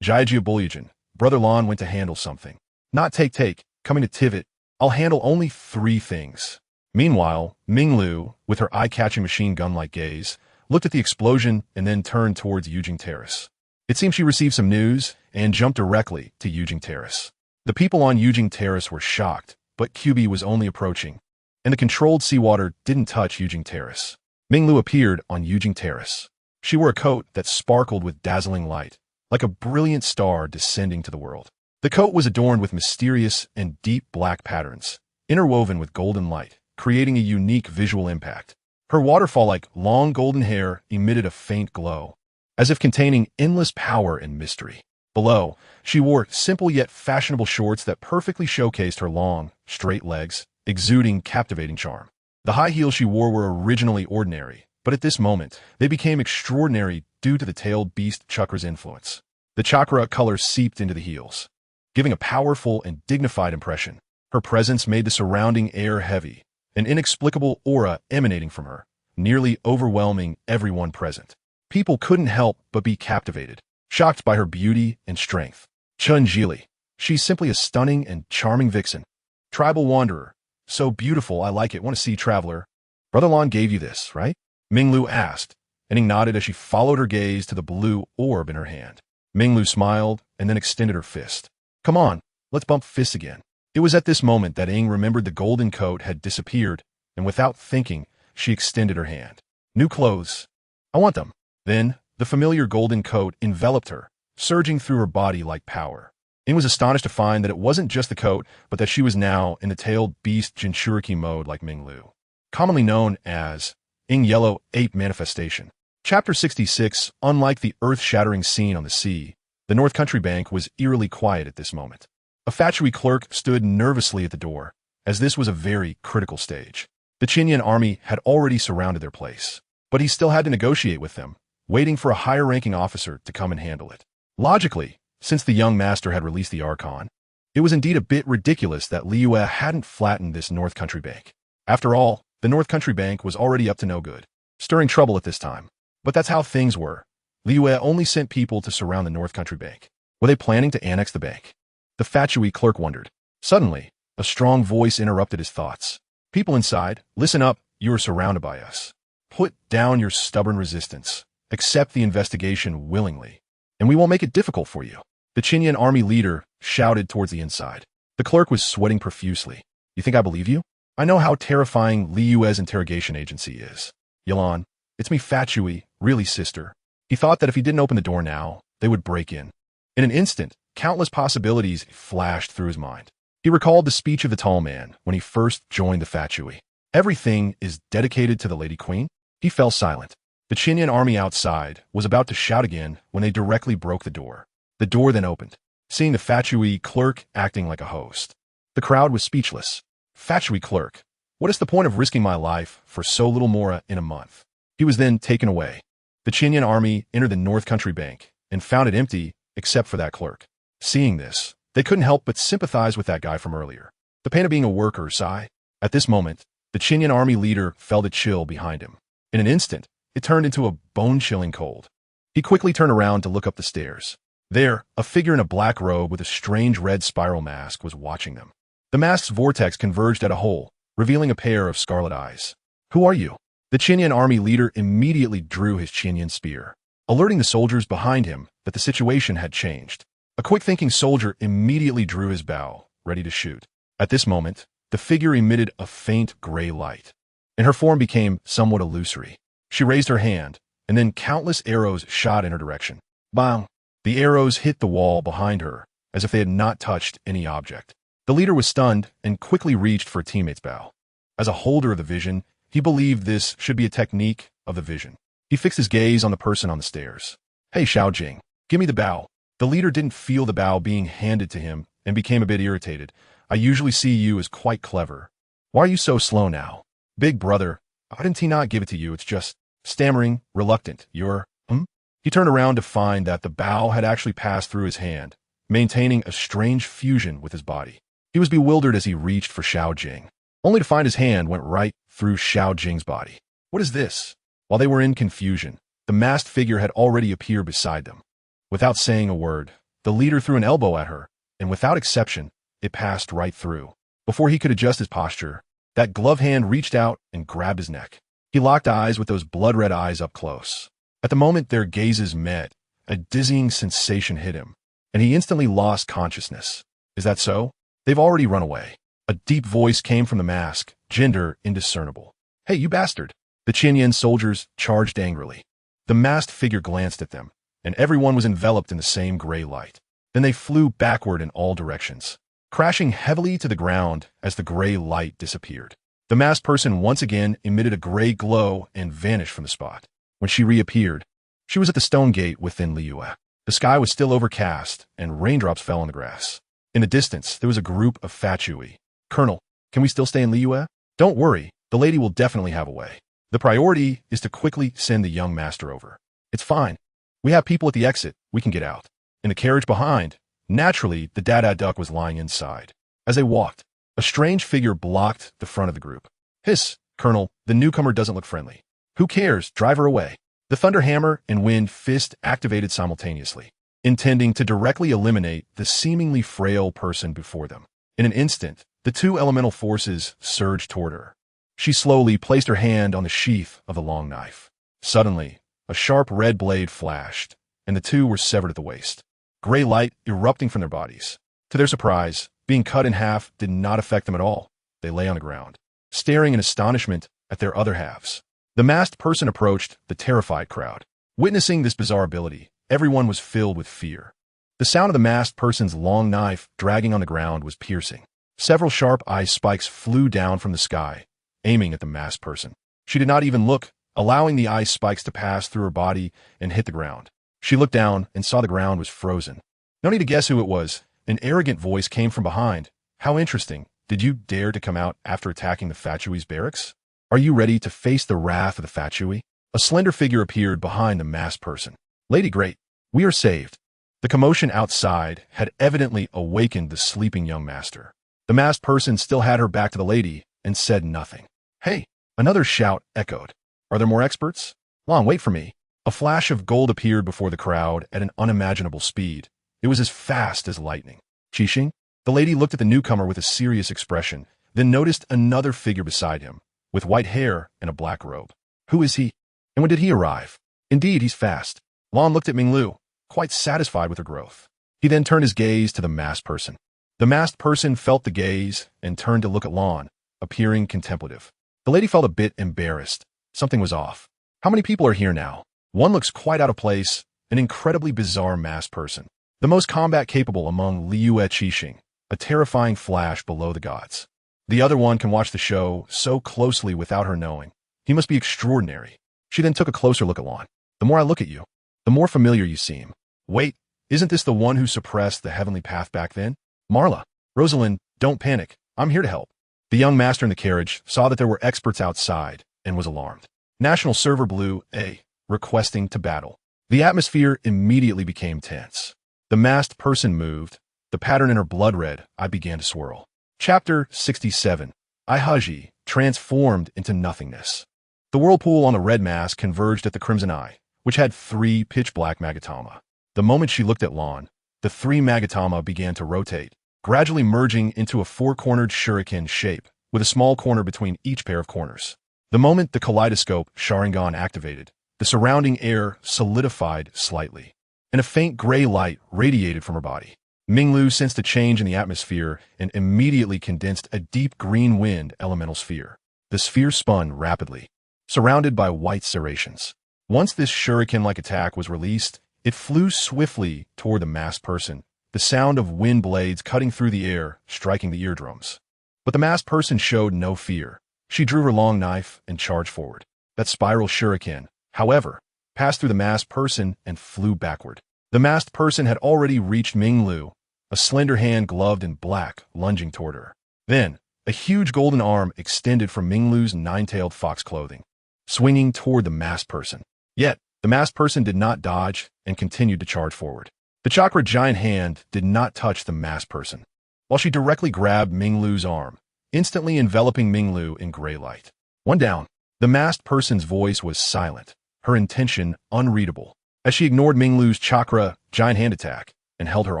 Jaiji Bulyajan, Brother Lan went to handle something. Not take, coming to Teyvat, I'll handle only 3 things. Meanwhile, Minglu, with her eye-catching machine gun-like gaze, looked at the explosion and then turned towards Yujing Terrace. It seemed she received some news and jumped directly to Yujing Terrace. The people on Yujing Terrace were shocked, but QB was only approaching, and the controlled seawater didn't touch Yujing Terrace. Minglu appeared on Yujing Terrace. She wore a coat that sparkled with dazzling light, like a brilliant star descending to the world. The coat was adorned with mysterious and deep black patterns, interwoven with golden light, creating a unique visual impact. Her waterfall-like long golden hair emitted a faint glow, as if containing endless power and mystery. Below, she wore simple yet fashionable shorts that perfectly showcased her long, straight legs, exuding captivating charm. The high heels she wore were originally ordinary, but at this moment, they became extraordinary due to the tailed beast chakra's influence. The chakra color seeped into the heels, giving a powerful and dignified impression. Her presence made the surrounding air heavy, an inexplicable aura emanating from her, nearly overwhelming everyone present. People couldn't help but be captivated, shocked by her beauty and strength. Chun Jili, she's simply a stunning and charming vixen. Tribal wanderer, so beautiful I like it, want to see traveler. Brother Lan gave you this, right? Minglu asked, and he nodded as she followed her gaze to the blue orb in her hand. Minglu smiled and then extended her fist. Come on, let's bump fists again. It was at this moment that Ing remembered the golden coat had disappeared, and without thinking, she extended her hand. New clothes. I want them. Then, the familiar golden coat enveloped her, surging through her body like power. Ing was astonished to find that it wasn't just the coat, but that she was now in the tailed beast Jinchuriki mode like Minglu, commonly known as Ing Yellow Ape Manifestation. Chapter 66. Unlike the earth-shattering scene on the sea, the North Country Bank was eerily quiet at this moment. A Fatui clerk stood nervously at the door, as this was a very critical stage. The Qinyan army had already surrounded their place, but he still had to negotiate with them, waiting for a higher-ranking officer to come and handle it. Logically, since the young master had released the Archon, it was indeed a bit ridiculous that Liyue hadn't flattened this North Country Bank. After all, the North Country Bank was already up to no good, stirring trouble at this time. But that's how things were. Liyue only sent people to surround the North Country Bank. Were they planning to annex the bank? The Fatui clerk wondered. Suddenly, a strong voice interrupted his thoughts. People inside, listen up, you are surrounded by us. Put down your stubborn resistance. Accept the investigation willingly, and we won't make it difficult for you. The Qinyan army leader shouted towards the inside. The clerk was sweating profusely. You think I believe you? I know how terrifying Liyue's interrogation agency is. Yelan, it's me Fatui, really sister. He thought that if he didn't open the door now, they would break in. In an instant, countless possibilities flashed through his mind. He recalled the speech of the tall man when he first joined the Fatui. Everything is dedicated to the Lady Queen? He fell silent. The Qinyan army outside was about to shout again when they directly broke the door. The door then opened, seeing the Fatui clerk acting like a host. The crowd was speechless. Fatui clerk, what is the point of risking my life for so little more in a month? He was then taken away. The Qinyan army entered the North Country Bank and found it empty except for that clerk. Seeing this, they couldn't help but sympathize with that guy from earlier. The pain of being a worker, sigh. At this moment, the Qinyan army leader felt a chill behind him. In an instant, it turned into a bone-chilling cold. He quickly turned around to look up the stairs. There, a figure in a black robe with a strange red spiral mask was watching them. The mask's vortex converged at a hole, revealing a pair of scarlet eyes. Who are you? The Qinyan army leader immediately drew his Qinyan spear, alerting the soldiers behind him that the situation had changed. A quick-thinking soldier immediately drew his bow, ready to shoot. At this moment, the figure emitted a faint gray light, and her form became somewhat illusory. She raised her hand, and then countless arrows shot in her direction. Bang! The arrows hit the wall behind her, as if they had not touched any object. The leader was stunned and quickly reached for a teammate's bow. As a holder of the vision, he believed this should be a technique of the vision. He fixed his gaze on the person on the stairs. Hey, Xiaojing, give me the bow. The leader didn't feel the bow being handed to him and became a bit irritated. I usually see you as quite clever. Why are you so slow now? Big brother, why didn't he not give it to you? It's just stammering, reluctant. He turned around to find that the bow had actually passed through his hand, maintaining a strange fusion with his body. He was bewildered as he reached for Xiaojing. only to find his hand went right through Xiao Jing's body. What is this? While they were in confusion, the masked figure had already appeared beside them. Without saying a word, the leader threw an elbow at her, and without exception, it passed right through. Before he could adjust his posture, that glove hand reached out and grabbed his neck. He locked eyes with those blood-red eyes up close. At the moment their gazes met, a dizzying sensation hit him, and he instantly lost consciousness. Is that so? They've already run away. A deep voice came from the mask, gender indiscernible. Hey, you bastard! The Qinyan soldiers charged angrily. The masked figure glanced at them, and everyone was enveloped in the same gray light. Then they flew backward in all directions, crashing heavily to the ground as the gray light disappeared. The masked person once again emitted a gray glow and vanished from the spot. When she reappeared, she was at the stone gate within Liyue. The sky was still overcast, and raindrops fell on the grass. In the distance, there was a group of Fatui. Colonel, can we still stay in Liyue? Don't worry, the lady will definitely have a way. The priority is to quickly send the young master over. It's fine. We have people at the exit. We can get out. In the carriage behind, naturally, the Dada duck was lying inside. As they walked, a strange figure blocked the front of the group. Hiss, Colonel, the newcomer doesn't look friendly. Who cares? Drive her away. The thunder hammer and wind fist activated simultaneously, intending to directly eliminate the seemingly frail person before them. In an instant, the two elemental forces surged toward her. She slowly placed her hand on the sheath of the long knife. Suddenly, a sharp red blade flashed, and the two were severed at the waist, gray light erupting from their bodies. To their surprise, being cut in half did not affect them at all. They lay on the ground, staring in astonishment at their other halves. The masked person approached the terrified crowd. Witnessing this bizarre ability, everyone was filled with fear. The sound of the masked person's long knife dragging on the ground was piercing. Several sharp ice spikes flew down from the sky, aiming at the masked person. She did not even look, allowing the ice spikes to pass through her body and hit the ground. She looked down and saw the ground was frozen. No need to guess who it was. An arrogant voice came from behind. How interesting. Did you dare to come out after attacking the Fatui's barracks? Are you ready to face the wrath of the Fatui? A slender figure appeared behind the masked person. Lady Great, we are saved. The commotion outside had evidently awakened the sleeping young master. The masked person still had her back to the lady and said nothing. Hey, another shout echoed. Are there more experts? Long, wait for me. A flash of gold appeared before the crowd at an unimaginable speed. It was as fast as lightning. Qixing? The lady looked at the newcomer with a serious expression, then noticed another figure beside him, with white hair and a black robe. Who is he? And when did he arrive? Indeed, he's fast. Lan looked at Minglu, quite satisfied with her growth. He then turned his gaze to the masked person. The masked person felt the gaze and turned to look at Lan, appearing contemplative. The lady felt a bit embarrassed. Something was off. How many people are here now? One looks quite out of place, an incredibly bizarre masked person. The most combat-capable among Liyue Qixing, a terrifying flash below the gods. The other one can watch the show so closely without her knowing. He must be extraordinary. She then took a closer look at Lan. The more I look at you, the more familiar you seem. Wait, isn't this the one who suppressed the heavenly path back then? Marla, Rosalind, don't panic. I'm here to help. The young master in the carriage saw that there were experts outside and was alarmed. National Server Blue A, requesting to battle. The atmosphere immediately became tense. The masked person moved. The pattern in her blood red eye began to swirl. Chapter 67. Ihaji, transformed into nothingness. The whirlpool on the red mask converged at the crimson eye, which had 3 pitch-black Magatama. The moment she looked at Lan, the 3 Magatama began to rotate, gradually merging into a 4-cornered shuriken shape, with a small corner between each pair of corners. The moment the kaleidoscope Sharingan activated, the surrounding air solidified slightly, and a faint gray light radiated from her body. Minglu sensed a change in the atmosphere and immediately condensed a deep green wind elemental sphere. The sphere spun rapidly, surrounded by white serrations. Once this shuriken-like attack was released, it flew swiftly toward the masked person, the sound of wind blades cutting through the air, striking the eardrums. But the masked person showed no fear. She drew her long knife and charged forward. That spiral shuriken, however, passed through the masked person and flew backward. The masked person had already reached Minglu, a slender hand gloved in black, lunging toward her. Then, a huge golden arm extended from Minglu's 9-tailed fox clothing, swinging toward the masked person. Yet, the masked person did not dodge and continued to charge forward. The chakra giant hand did not touch the masked person. While she directly grabbed Minglu's arm, instantly enveloping Minglu in gray light. One down. The masked person's voice was silent, her intention unreadable, as she ignored Minglu's chakra giant hand attack and held her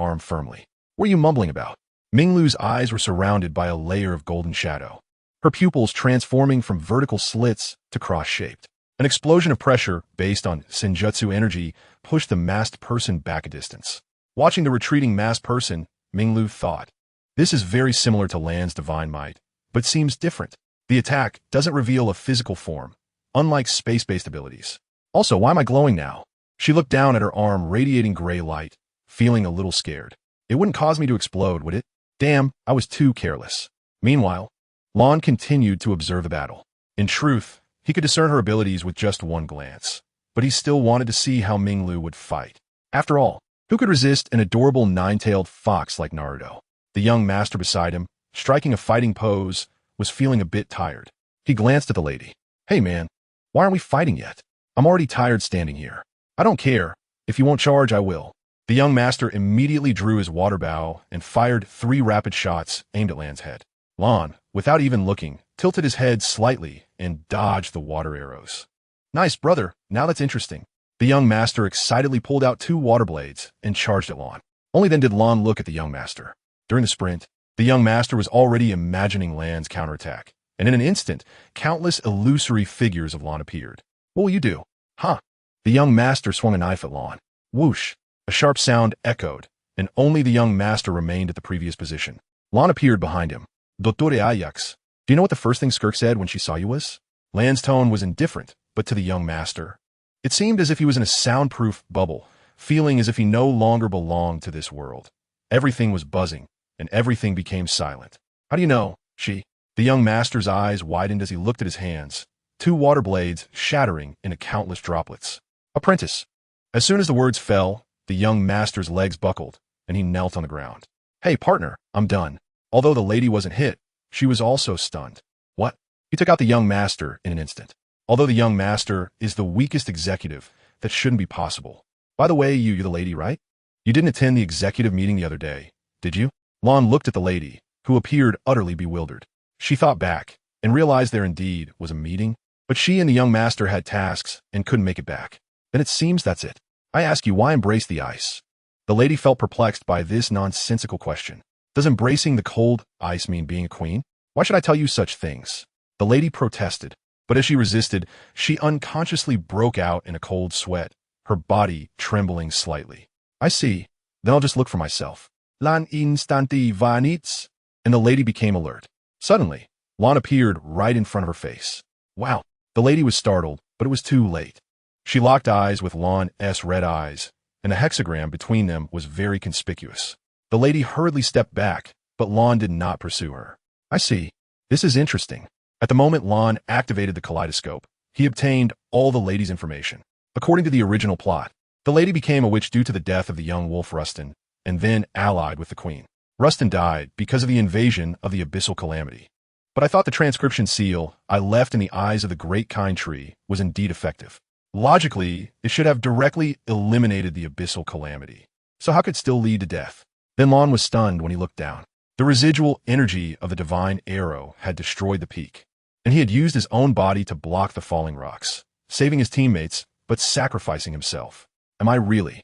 arm firmly. What are you mumbling about? Minglu's eyes were surrounded by a layer of golden shadow, her pupils transforming from vertical slits to cross-shaped. An explosion of pressure based on Senjutsu energy pushed the masked person back a distance. Watching the retreating masked person, Minglu thought, "This is very similar to Lan's divine might, but seems different. The attack doesn't reveal a physical form, unlike space-based abilities. Also, why am I glowing now?" She looked down at her arm radiating gray light, feeling a little scared. It wouldn't cause me to explode, would it? Damn, I was too careless. Meanwhile, Lan continued to observe the battle. In truth, he could discern her abilities with just one glance, but he still wanted to see how Minglu would fight. After all, who could resist an adorable nine-tailed fox like Naruto? The young master beside him, striking a fighting pose, was feeling a bit tired. He glanced at the lady. "Hey man, why aren't we fighting yet? I'm already tired standing here." "I don't care. If you won't charge, I will." The young master immediately drew his water bow and fired 3 rapid shots aimed at Lan's head. Lan, without even looking, tilted his head slightly and dodged the water arrows. "Nice, brother. Now that's interesting." The young master excitedly pulled out 2 water blades and charged at Lan. Only then did Lan look at the young master. During the sprint, the young master was already imagining Lan's counterattack, and in an instant, countless illusory figures of Lan appeared. "What will you do?" "Huh." The young master swung a knife at Lan. Whoosh! A sharp sound echoed, and only the young master remained at the previous position. Lan appeared behind him. "Dottore Ajax, do you know what the first thing Skirk said when she saw you was?" Lan's tone was indifferent, but to the young master, it seemed as if he was in a soundproof bubble, feeling as if he no longer belonged to this world. Everything was buzzing, and everything became silent. "How do you know?" "She." The young master's eyes widened as he looked at his hands, 2 water blades shattering into countless droplets. "Apprentice." As soon as the words fell, the young master's legs buckled, and he knelt on the ground. "Hey, partner, I'm done." Although the lady wasn't hit, she was also stunned. "What?" He took out the young master in an instant. Although the young master is the weakest executive, that shouldn't be possible. "By the way, you're the lady, right? You didn't attend the executive meeting the other day, did you?" Lan looked at the lady, who appeared utterly bewildered. She thought back and realized there indeed was a meeting, but she and the young master had tasks and couldn't make it back. "Then it seems that's it. I ask you, why embrace the ice?" The lady felt perplexed by this nonsensical question. Does embracing the cold ice mean being a queen? Why should I tell you such things? The lady protested, but as she resisted, she unconsciously broke out in a cold sweat, her body trembling slightly. "I see. Then I'll just look for myself." "Lan instanti vanits." And the lady became alert. Suddenly, Lan appeared right in front of her face. Wow. The lady was startled, but it was too late. She locked eyes with Lan's red eyes, and the hexagram between them was very conspicuous. The lady hurriedly stepped back, but Lan did not pursue her. "I see. This is interesting." At the moment Lan activated the kaleidoscope, he obtained all the lady's information. According to the original plot, the lady became a witch due to the death of the young wolf Rustin, and then allied with the queen. Rustin died because of the invasion of the abyssal calamity. But I thought the transcription seal I left in the eyes of the great kind tree was indeed effective. Logically, it should have directly eliminated the abyssal calamity. So how could it still lead to death? Then Lan was stunned when he looked down. The residual energy of the divine arrow had destroyed the peak, and he had used his own body to block the falling rocks, saving his teammates, but sacrificing himself. Am I really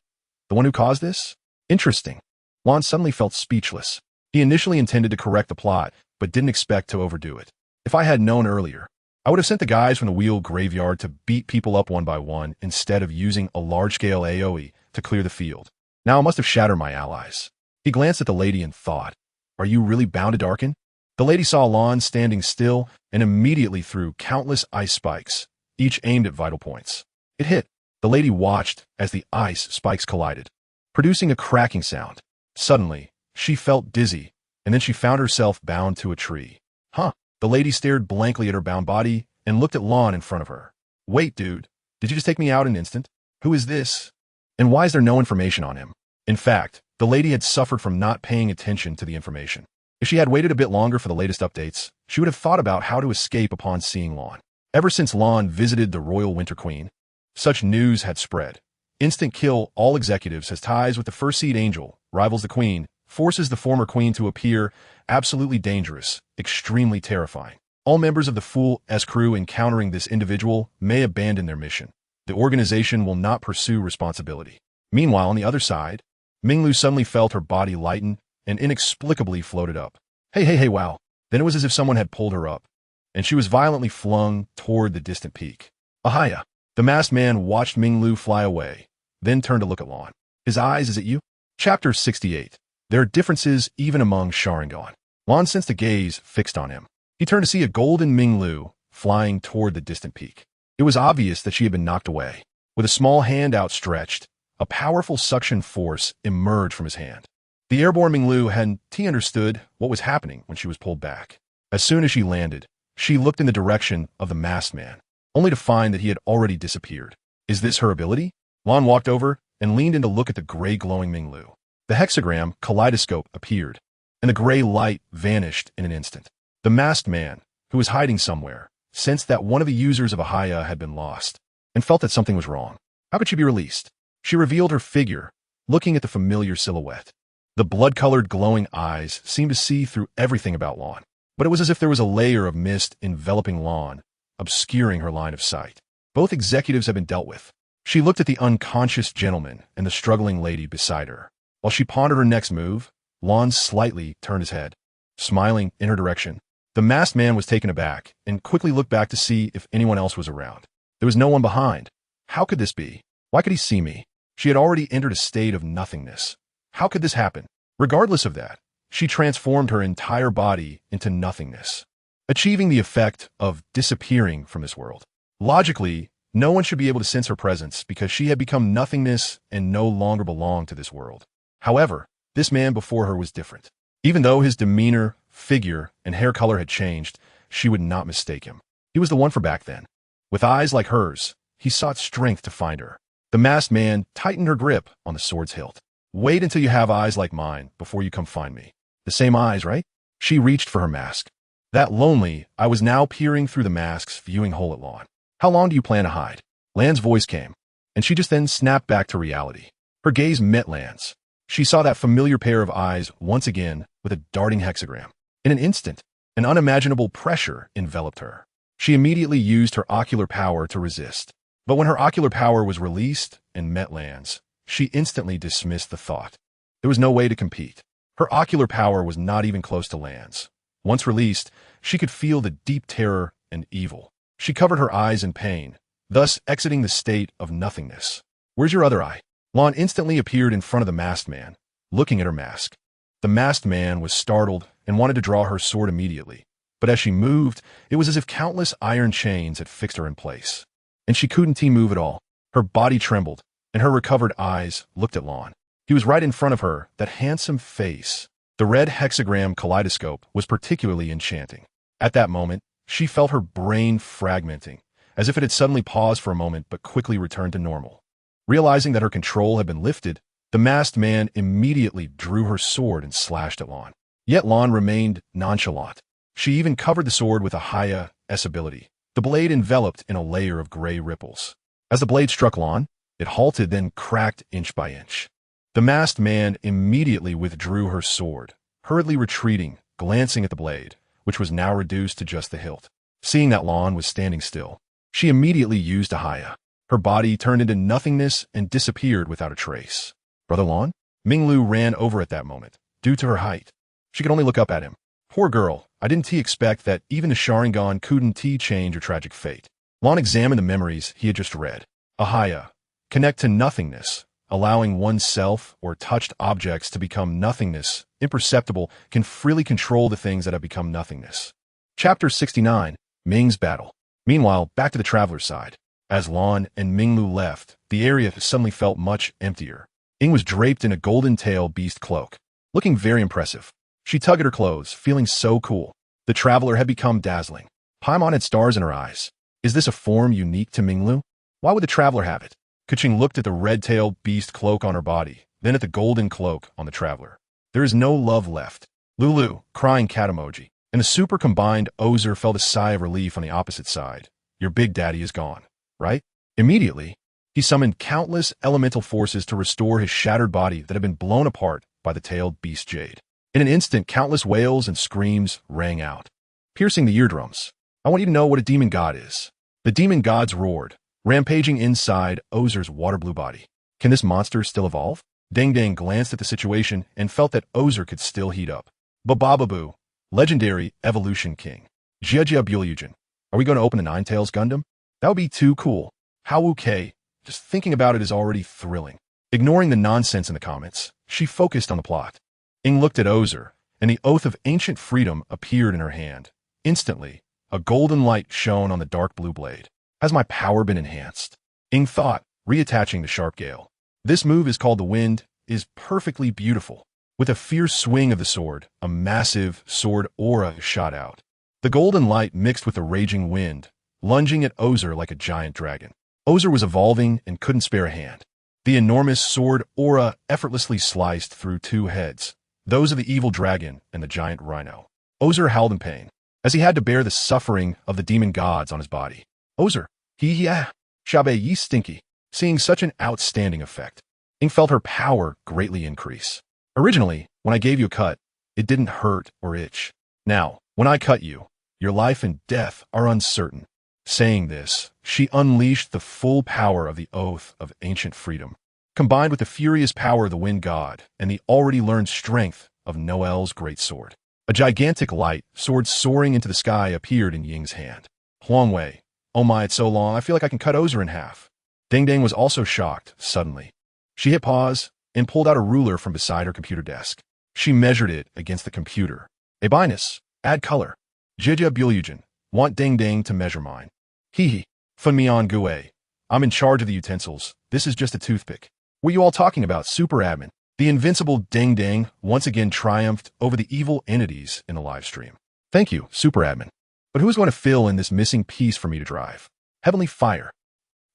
the one who caused this? Interesting. Lan suddenly felt speechless. He initially intended to correct the plot, but didn't expect to overdo it. If I had known earlier, I would have sent the guys from the wheel graveyard to beat people up one by one instead of using a large-scale AoE to clear the field. Now I must have shattered my allies. He glanced at the lady and thought, "Are you really bound to darken?" The lady saw Lan standing still and immediately threw countless ice spikes, each aimed at vital points. It hit. The lady watched as the ice spikes collided, producing a cracking sound. Suddenly, she felt dizzy, and then she found herself bound to a tree. Huh. The lady stared blankly at her bound body and looked at Lan in front of her. "Wait, dude. Did you just take me out an instant? Who is this? And why is there no information on him?" In fact, the lady had suffered from not paying attention to the information. If she had waited a bit longer for the latest updates, she would have thought about how to escape upon seeing Lan. Ever since Lan visited the Royal Winter Queen, such news had spread. Instant kill all executives has ties with the First Seed Angel, rivals the Queen, forces the former queen to appear absolutely dangerous, extremely terrifying. All members of the Fool S crew encountering this individual may abandon their mission. The organization will not pursue responsibility. Meanwhile, on the other side, Minglu suddenly felt her body lighten and inexplicably floated up. Hey, wow. Then it was as if someone had pulled her up, and she was violently flung toward the distant peak. Ahaya. The masked man watched Minglu fly away, then turned to look at Lan. His eyes, is it you? Chapter 68. There are differences even among Sharingan. Lan sensed a gaze fixed on him. He turned to see a golden Minglu flying toward the distant peak. It was obvious that she had been knocked away. With a small hand outstretched, a powerful suction force emerged from his hand. The airborne Minglu hadn't understood what was happening when she was pulled back. As soon as she landed, she looked in the direction of the masked man, only to find that he had already disappeared. Is this her ability? Lan walked over and leaned in to look at the gray glowing Minglu. The hexagram kaleidoscope appeared, and the gray light vanished in an instant. The masked man, who was hiding somewhere, sensed that one of the users of Ahaya had been lost, and felt that something was wrong. How could she be released? She revealed her figure, looking at the familiar silhouette. The blood-colored glowing eyes seemed to see through everything about Lan, but it was as if there was a layer of mist enveloping Lan, obscuring her line of sight. Both executives had been dealt with. She looked at the unconscious gentleman and the struggling lady beside her. While she pondered her next move, Lan slightly turned his head, smiling in her direction. The masked man was taken aback and quickly looked back to see if anyone else was around. There was no one behind. How could this be? Why could he see me? She had already entered a state of nothingness. How could this happen? Regardless of that, she transformed her entire body into nothingness, achieving the effect of disappearing from this world. Logically, no one should be able to sense her presence because she had become nothingness and no longer belonged to this world. However, this man before her was different. Even though his demeanor, figure, and hair color had changed, she would not mistake him. He was the one for back then. With eyes like hers, he sought strength to find her. The masked man tightened her grip on the sword's hilt. Wait until you have eyes like mine before you come find me. The same eyes, right? She reached for her mask. That lonely, I was now peering through the mask's viewing hole at Lan. How long do you plan to hide? Lan's voice came, and she just then snapped back to reality. Her gaze met Lan's. She saw that familiar pair of eyes once again with a darting hexagram. In an instant, an unimaginable pressure enveloped her. She immediately used her ocular power to resist. But when her ocular power was released and met Lan's, she instantly dismissed the thought. There was no way to compete. Her ocular power was not even close to Lan's. Once released, she could feel the deep terror and evil. She covered her eyes in pain, thus exiting the state of nothingness. Where's your other eye? Lan instantly appeared in front of the masked man, looking at her mask. The masked man was startled and wanted to draw her sword immediately, but as she moved, it was as if countless iron chains had fixed her in place. And she couldn't move at all. Her body trembled, and her recovered eyes looked at Lan. He was right in front of her, that handsome face. The red hexagram kaleidoscope was particularly enchanting. At that moment, she felt her brain fragmenting, as if it had suddenly paused for a moment but quickly returned to normal. Realizing that her control had been lifted, the masked man immediately drew her sword and slashed at Lan. Yet Lan remained nonchalant. She even covered the sword with Ahaya's ability. The blade enveloped in a layer of gray ripples. As the blade struck Lan, it halted, then cracked inch by inch. The masked man immediately withdrew her sword, hurriedly retreating, glancing at the blade, which was now reduced to just the hilt. Seeing that Lan was standing still, she immediately used Ahaya. Her body turned into nothingness and disappeared without a trace. Brother Lan? Minglu ran over at that moment. Due to her height, she could only look up at him. Poor girl, I didn't expect that even the Sharingan couldn't change her tragic fate. Lan examined the memories he had just read. Ahaya. Connect to nothingness. Allowing oneself or touched objects to become nothingness, imperceptible, can freely control the things that have become nothingness. Chapter 69. Ming's Battle. Meanwhile, back to the traveler's side. As Lan and Minglu left, the area suddenly felt much emptier. Ying was draped in a golden tail beast cloak, looking very impressive. She tugged at her clothes, feeling so cool. The traveler had become dazzling. Paimon had stars in her eyes. Is this a form unique to Minglu? Why would the traveler have it? Keqing looked at the red-tailed beast cloak on her body, then at the golden cloak on the traveler. There is no love left. Lulu, crying cat emoji, and the super combined Ozer felt a sigh of relief on the opposite side. Your big daddy is gone, right? Immediately, he summoned countless elemental forces to restore his shattered body that had been blown apart by by the tailed beast Jade. In an instant, countless wails and screams rang out, piercing the eardrums. I want you to know what a demon god is. The demon gods roared, rampaging inside Ozer's water blue body. Can this monster still evolve? Geng glanced at the situation and felt that Ozer could still heat up. Babababu, legendary evolution king. Jia Bulyujin. Are we going to open the Ninetales Gundam? That would be too cool. How okay. Just thinking about it is already thrilling. Ignoring the nonsense in the comments, she focused on the plot. Ing looked at Ozer, and the oath of ancient freedom appeared in her hand. Instantly, a golden light shone on the dark blue blade. Has my power been enhanced? Ing thought, reattaching the sharp gale. This move is called the Wind, is perfectly beautiful. With a fierce swing of the sword, a massive sword aura shot out. The golden light mixed with the raging wind, lunging at Ozer like a giant dragon. Ozer was evolving and couldn't spare a hand. The enormous sword aura effortlessly sliced through two heads, those of the evil dragon and the giant rhino. Ozer howled in pain, as he had to bear the suffering of the demon gods on his body. Ozer, shabe ye stinky. Seeing such an outstanding effect, Ing felt her power greatly increase. Originally, when I gave you a cut, it didn't hurt or itch. Now, when I cut you, your life and death are uncertain. Saying this, she unleashed the full power of the oath of ancient freedom, combined with the furious power of the wind god and the already learned strength of Noel's great sword. A gigantic light sword soaring into the sky appeared in Ying's hand. Huangwei, oh my, it's so long, I feel like I can cut Ozer in half. Ding was also shocked, suddenly. She hit pause and pulled out a ruler from beside her computer desk. She measured it against the computer. A binus, add color. Jia Bulyujin, want Ding to measure mine. Fun me on Gue. I'm in charge of the utensils. This is just a toothpick. What you all talking about, super admin? The invincible Ding once again triumphed over the evil entities in the live stream. Thank you, super admin. But who's going to fill in this missing piece for me to drive? Heavenly fire.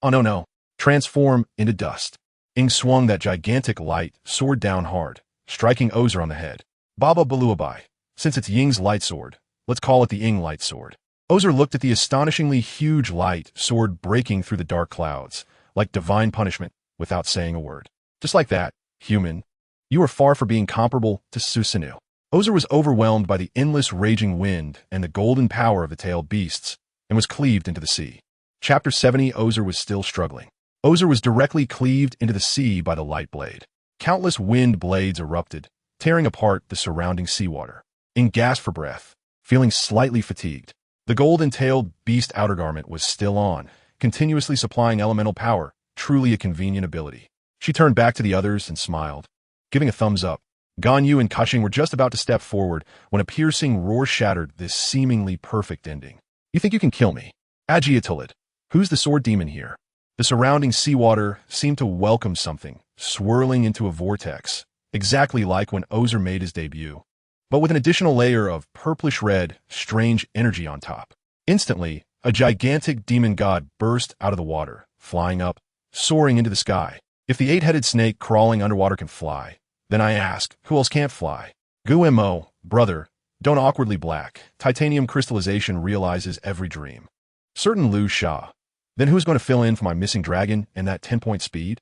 Oh no. Transform into dust. Ing swung that gigantic light sword down hard, striking Ozer on the head. Baba Baluabai. Since it's Ying's light sword, let's call it the Ing light sword. Ozer looked at the astonishingly huge light sword breaking through the dark clouds, like divine punishment, without saying a word. Just like that, human, you are far from being comparable to Susanoo. Ozer was overwhelmed by the endless raging wind and the golden power of the tailed beasts, and was cleaved into the sea. Chapter 70. Ozer was still struggling. Ozer was directly cleaved into the sea by the light blade. Countless wind blades erupted, tearing apart the surrounding seawater. Ing gasped for breath, feeling slightly fatigued. The golden-tailed beast outer garment was still on, continuously supplying elemental power, truly a convenient ability. She turned back to the others and smiled, giving a thumbs up. Ganyu and Cushing were just about to step forward when a piercing roar shattered this seemingly perfect ending. You think you can kill me? Agiatulid. Who's the sword demon here? The surrounding seawater seemed to welcome something, swirling into a vortex, exactly like when Ozer made his debut, but with an additional layer of purplish-red, strange energy on top. Instantly, a gigantic demon god burst out of the water, flying up, soaring into the sky. If the eight-headed snake crawling underwater can fly, then I ask, who else can't fly? Gumo, brother, don't awkwardly black. Titanium crystallization realizes every dream. Certain Lu Sha. Then who's going to fill in for my missing dragon and that 10-point speed?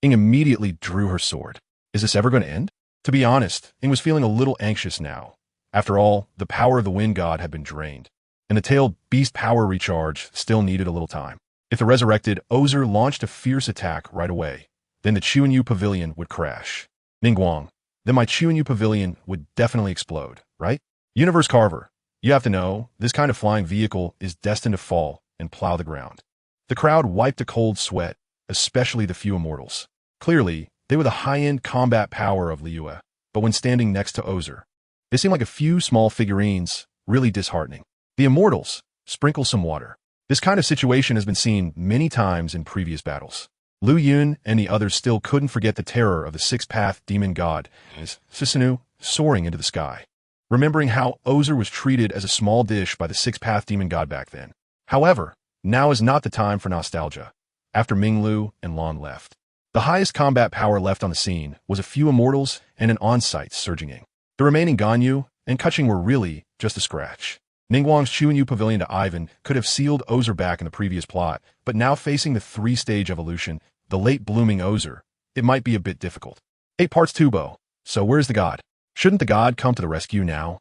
Ing immediately drew her sword. Is this ever going to end? To be honest, Ing was feeling a little anxious now. After all, the power of the wind god had been drained, and the tailed beast power recharge still needed a little time. If the resurrected Ozer launched a fierce attack right away, then the Chuanyu Pavilion would crash. Ningguang, then my Chuanyu Pavilion would definitely explode, right? Universe Carver, you have to know, this kind of flying vehicle is destined to fall and plow the ground. The crowd wiped a cold sweat, especially the few immortals. Clearly, they were the high-end combat power of Liyue, but when standing next to Ozer, they seemed like a few small figurines, really disheartening. The immortals, sprinkle some water. This kind of situation has been seen many times in previous battles. Liu Yun and the others still couldn't forget the terror of the six-path demon god, Susanoo, soaring into the sky, remembering how Ozer was treated as a small dish by the six-path demon god back then. However, now is not the time for nostalgia. After Minglu and Lan left, the highest combat power left on the scene was a few immortals and an on-site surging Ing. The remaining Ganyu and Kuching were really just a scratch. Ningguang's Chuanyu Pavilion to Ivan could have sealed Ozer back in the previous plot, but now facing the three-stage evolution, the late-blooming Ozer, it might be a bit difficult. 8 parts Tubo. So where's the god? Shouldn't the god come to the rescue now?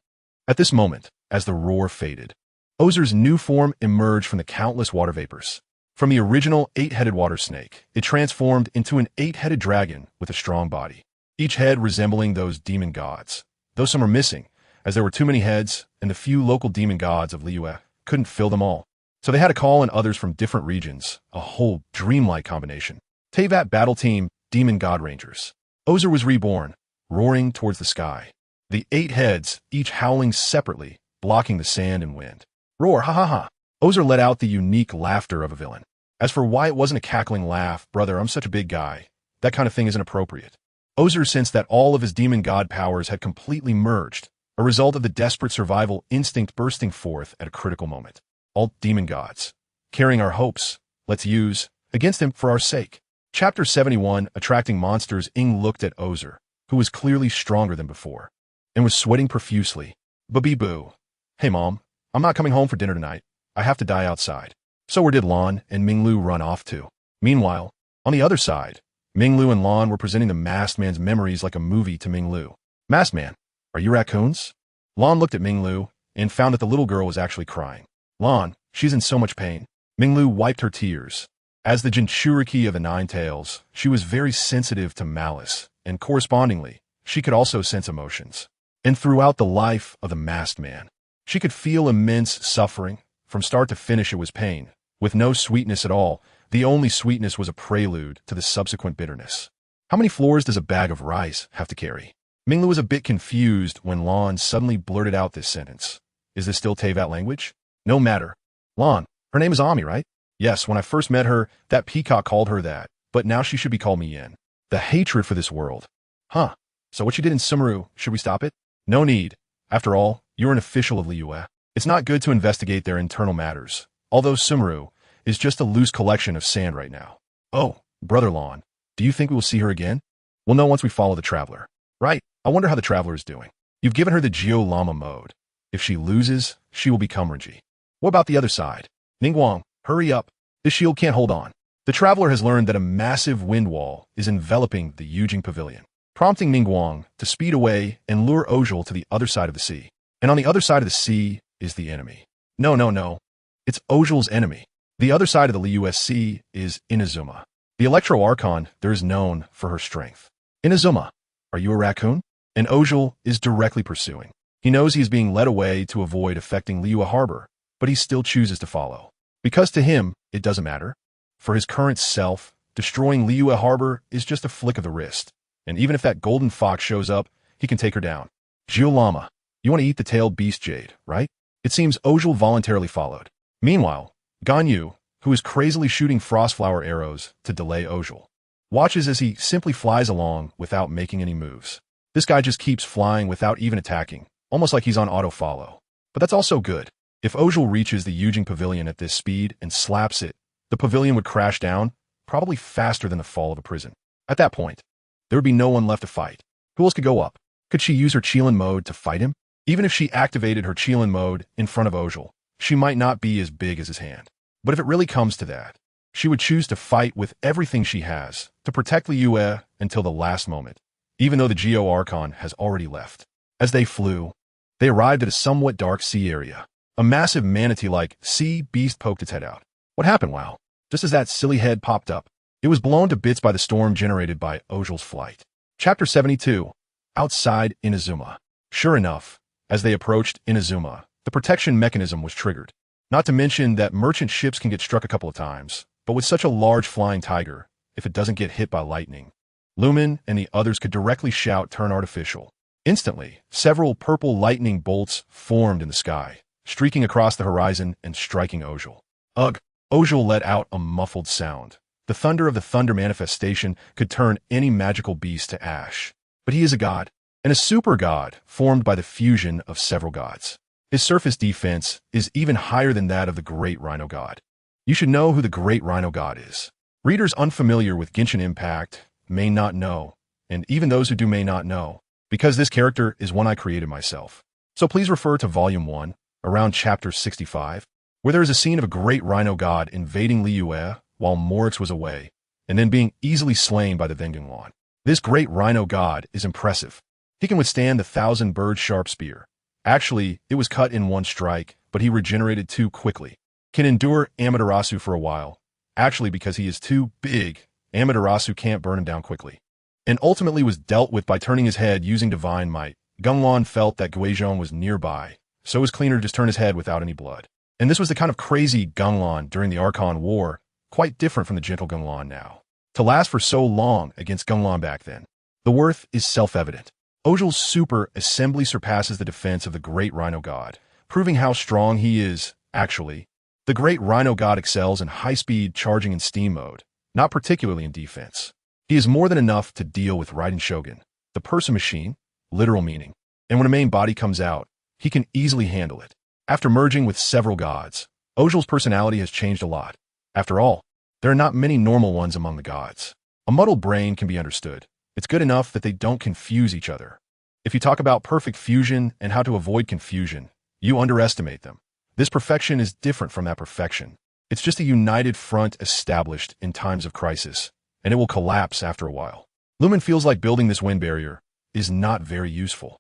At this moment, as the roar faded, Ozer's new form emerged from the countless water vapors. From the original 8-headed water snake, it transformed into an 8-headed dragon with a strong body, each head resembling those demon gods, though some are missing, as there were too many heads, and the few local demon gods of Liyue couldn't fill them all. So they had to call in others from different regions, a whole dreamlike combination. Teyvat Battle Team Demon God Rangers. Ozer was reborn, roaring towards the sky. The 8 heads, each howling separately, blocking the sand and wind. Roar, ha ha ha. Ozer let out the unique laughter of a villain. As for why it wasn't a cackling laugh, brother, I'm such a big guy. That kind of thing isn't appropriate. Ozer sensed that all of his demon god powers had completely merged, a result of the desperate survival instinct bursting forth at a critical moment. All demon gods, carrying our hopes, let's use, against him for our sake. Chapter 71, Attracting Monsters. Ing looked at Ozer, who was clearly stronger than before, and was sweating profusely. Boo. Hey mom, I'm not coming home for dinner tonight. I have to die outside. So where did Lan and Minglu run off to? Meanwhile, on the other side, Minglu and Lan were presenting the masked man's memories like a movie to Minglu. Masked man, are you raccoons? Lan looked at Minglu and found that the little girl was actually crying. Lan, she's in so much pain. Minglu wiped her tears. As the Jinchuriki of the Nine Tails, she was very sensitive to malice, and correspondingly, she could also sense emotions. And throughout the life of the masked man, she could feel immense suffering. From start to finish it was pain, with no sweetness at all. The only sweetness was a prelude to the subsequent bitterness. How many floors does a bag of rice have to carry? Minglu was a bit confused when Lan suddenly blurted out this sentence. Is this still Teyvat language? No matter. Lan, her name is Ami, right? Yes, when I first met her, that peacock called her that, but now she should be called me Yin. The hatred for this world. Huh. So what you did in Sumeru, should we stop it? No need. After all, you're an official of Liyue. It's not good to investigate their internal matters, although Sumeru is just a loose collection of sand right now. Oh, brother Lan, do you think we will see her again? We'll know once we follow the Traveler. Right, I wonder how the Traveler is doing. You've given her the Geo Llama mode. If she loses, she will become Renji. What about the other side? Ningguang, hurry up. This shield can't hold on. The Traveler has learned that a massive wind wall is enveloping the Yujing Pavilion, prompting Ningguang to speed away and lure Ozhel to the other side of the sea. And on the other side of the sea is the enemy. No. It's Ozhel's enemy. The other side of the Liyue Sea is Inazuma. The Electro Archon there is known for her strength. Inazuma, are you a raccoon? And Ozhel is directly pursuing. He knows he is being led away to avoid affecting Liyue Harbor, but he still chooses to follow. Because to him, it doesn't matter. For his current self, destroying Liyue Harbor is just a flick of the wrist. And even if that golden fox shows up, he can take her down. Geo Llama, you want to eat the tailed beast Jade, right? It seems Ozhel voluntarily followed. Meanwhile, Ganyu, who is crazily shooting frostflower arrows to delay Ozhel, watches as he simply flies along without making any moves. This guy just keeps flying without even attacking, almost like he's on auto-follow. But that's also good. If Ozhel reaches the Yujing Pavilion at this speed and slaps it, the pavilion would crash down, probably faster than the fall of a prison. At that point, there would be no one left to fight. Who else could go up? Could she use her Qilin mode to fight him? Even if she activated her Qilin mode in front of Ozhel, she might not be as big as his hand. But if it really comes to that, she would choose to fight with everything she has to protect Liyue until the last moment, even though the Geo Archon has already left. As they flew, they arrived at a somewhat dark sea area. A massive manatee-like sea beast poked its head out. What happened, wow? Just as that silly head popped up, it was blown to bits by the storm generated by Ozhel's flight. Chapter 72, Outside Inazuma. Sure enough, as they approached Inazuma, the protection mechanism was triggered. Not to mention that merchant ships can get struck a couple of times, but with such a large flying tiger, if it doesn't get hit by lightning, Lumen and the others could directly shout turn artificial. Instantly, several purple lightning bolts formed in the sky, streaking across the horizon and striking Ozhel. Ugh! Ozhel let out a muffled sound. The thunder of the thunder manifestation could turn any magical beast to ash. But he is a god, and a super god formed by the fusion of several gods. His surface defense is even higher than that of the Great Rhino God. You should know who the Great Rhino God is. Readers unfamiliar with Genshin Impact may not know, and even those who do may not know, because this character is one I created myself. So please refer to Volume 1, around Chapter 65, where there is a scene of a Great Rhino God invading Liyue while Morix was away, and then being easily slain by the Vengeance. This Great Rhino God is impressive. He can withstand the 1,000-bird sharp spear. Actually, it was cut in one strike, but he regenerated too quickly. Can endure Amaterasu for a while. Actually, because he is too big, Amaterasu can't burn him down quickly. And ultimately was dealt with by turning his head using divine might. Genglan felt that Guizhong was nearby, so it was cleaner to just turn his head without any blood. And this was the kind of crazy Genglan during the Archon War, quite different from the gentle Genglan now. To last for so long against Genglan back then, the worth is self-evident. Ozhel's super assembly surpasses the defense of the great Rhino God, proving how strong he is, actually. The great Rhino God excels in high-speed charging and steam mode, not particularly in defense. He is more than enough to deal with Raiden Shogun, the person machine, literal meaning, and when a main body comes out, he can easily handle it. After merging with several gods, Ozhel's personality has changed a lot. After all, there are not many normal ones among the gods. A muddled brain can be understood. It's good enough that they don't confuse each other. If you talk about perfect fusion and how to avoid confusion, you underestimate them. This perfection is different from that perfection. It's just a united front established in times of crisis, and it will collapse after a while. Lumen feels like building this wind barrier is not very useful,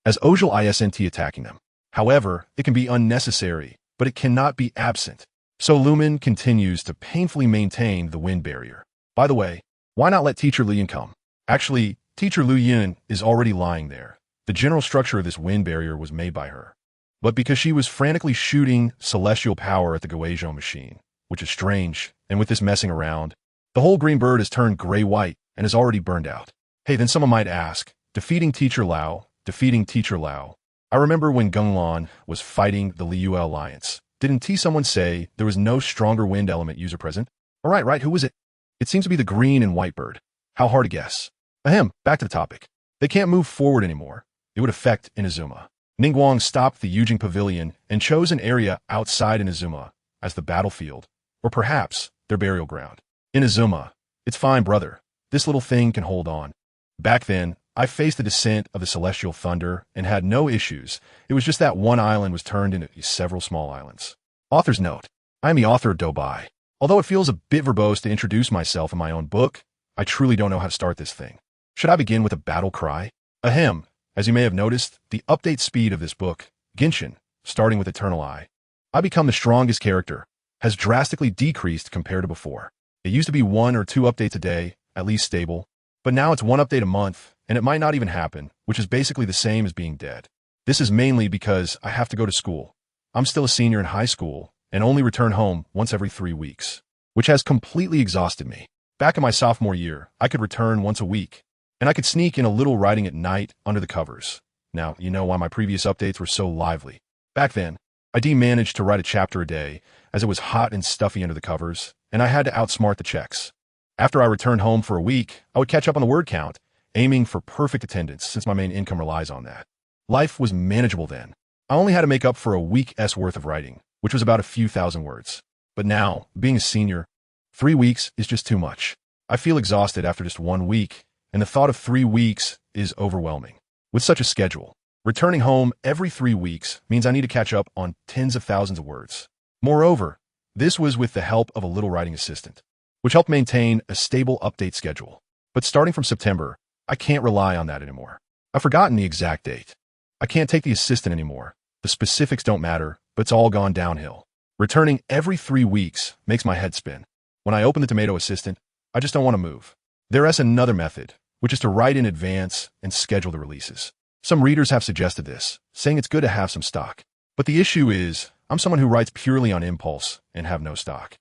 as Ozhel isn't attacking them. However, it can be unnecessary, but it cannot be absent. So Lumen continues to painfully maintain the wind barrier. By the way, why not let Teacher Liyue come? Actually, Teacher Liyue is already lying there. The general structure of this wind barrier was made by her. But because she was frantically shooting celestial power at the Guizhong machine, which is strange, and with this messing around, the whole green bird has turned gray-white and is already burned out. Hey, then someone might ask, defeating Teacher Lao. I remember when Genglan was fighting the Liyue Alliance. Didn't someone say there was no stronger wind element user present? All right, who was it? It seems to be the green and white bird. How hard to guess. Ahem, back to the topic. They can't move forward anymore. It would affect Inazuma. Ningguang stopped the Yujing Pavilion and chose an area outside Inazuma as the battlefield, or perhaps their burial ground. Inazuma, it's fine, brother. This little thing can hold on. Back then, I faced the descent of the Celestial Thunder and had no issues. It was just that one island was turned into several small islands. Author's note. I am the author of Doubai. Although it feels a bit verbose to introduce myself in my own book, I truly don't know how to start this thing. Should I begin with a battle cry? Ahem. As you may have noticed, the update speed of this book, Genshin, starting with Eternal Eye, I become the strongest character, has drastically decreased compared to before. It used to be 1 or 2 updates a day, at least stable, but now it's 1 update a month, and it might not even happen, which is basically the same as being dead. This is mainly because I have to go to school. I'm still a senior in high school, and only return home once every 3 weeks, which has completely exhausted me. Back in my sophomore year, I could return once a week, and I could sneak in a little writing at night under the covers. Now, you know why my previous updates were so lively. Back then, I managed to write a chapter a day, as it was hot and stuffy under the covers, and I had to outsmart the checks. After I returned home for a week, I would catch up on the word count, aiming for perfect attendance since my main income relies on that. Life was manageable then. I only had to make up for a week's worth of writing, which was about a few thousand words. But now, being a senior, 3 weeks is just too much. I feel exhausted after just 1 week, and the thought of 3 weeks is overwhelming. With such a schedule, returning home every 3 weeks means I need to catch up on tens of thousands of words. Moreover, this was with the help of a little writing assistant, which helped maintain a stable update schedule. But starting from September, I can't rely on that anymore. I've forgotten the exact date. I can't take the assistant anymore. The specifics don't matter, but it's all gone downhill. Returning every 3 weeks makes my head spin. When I open the Tomato Assistant, I just don't want to move. There is another method, which is to write in advance and schedule the releases. Some readers have suggested this, saying it's good to have some stock. But the issue is, I'm someone who writes purely on impulse and have no stock.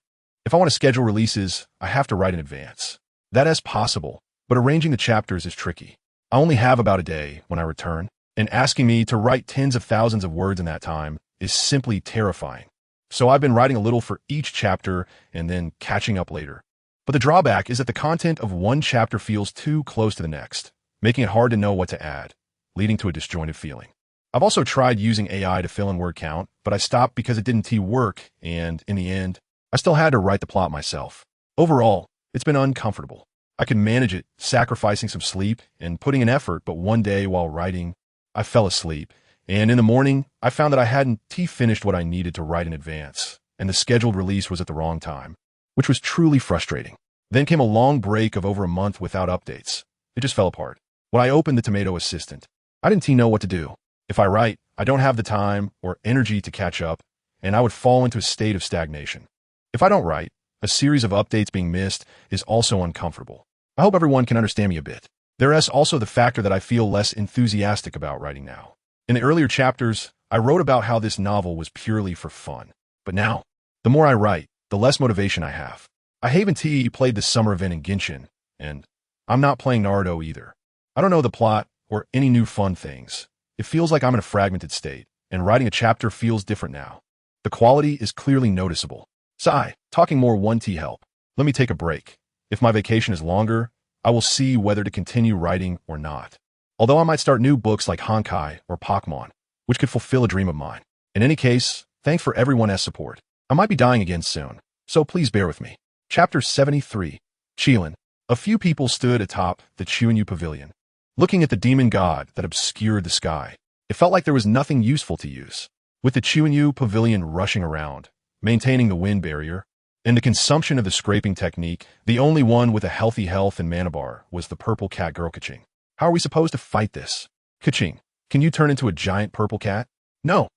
If I want to schedule releases, I have to write in advance. That is possible, but arranging the chapters is tricky. I only have about a day when I return, and asking me to write tens of thousands of words in that time is simply terrifying. So I've been writing a little for each chapter and then catching up later. But the drawback is that the content of one chapter feels too close to the next, making it hard to know what to add, leading to a disjointed feeling. I've also tried using AI to fill in word count, but I stopped because it didn't work, and in the end, I still had to write the plot myself. Overall, it's been uncomfortable. I could manage it, sacrificing some sleep and putting in effort, but one day while writing, I fell asleep, and in the morning, I found that I hadn't finished what I needed to write in advance, and the scheduled release was at the wrong time, which was truly frustrating. Then came a long break of over a month without updates. It just fell apart. When I opened the Tomato Assistant, I didn't know what to do. If I write, I don't have the time or energy to catch up, and I would fall into a state of stagnation. If I don't write, a series of updates being missed is also uncomfortable. I hope everyone can understand me a bit. There is also the factor that I feel less enthusiastic about writing now. In the earlier chapters, I wrote about how this novel was purely for fun. But now, the more I write, the less motivation I have. I haven't played the summer event in Genshin, and I'm not playing Naruto either. I don't know the plot or any new fun things. It feels like I'm in a fragmented state, and writing a chapter feels different now. The quality is clearly noticeable. Sigh, talking more 1T help. Let me take a break. If my vacation is longer, I will see whether to continue writing or not. Although I might start new books like Honkai or Pokemon, which could fulfill a dream of mine. In any case, thanks for everyone's support. I might be dying again soon, so please bear with me. Chapter 73. Qilin. A few people stood atop the Susanoo pavilion, looking at the demon god that obscured the sky. It felt like there was nothing useful to use. With the Susanoo pavilion rushing around, maintaining the wind barrier, and the consumption of the scraping technique, the only one with a healthy health and mana bar was the purple cat girl Keqing. How are we supposed to fight this? Keqing, can you turn into a giant purple cat? No,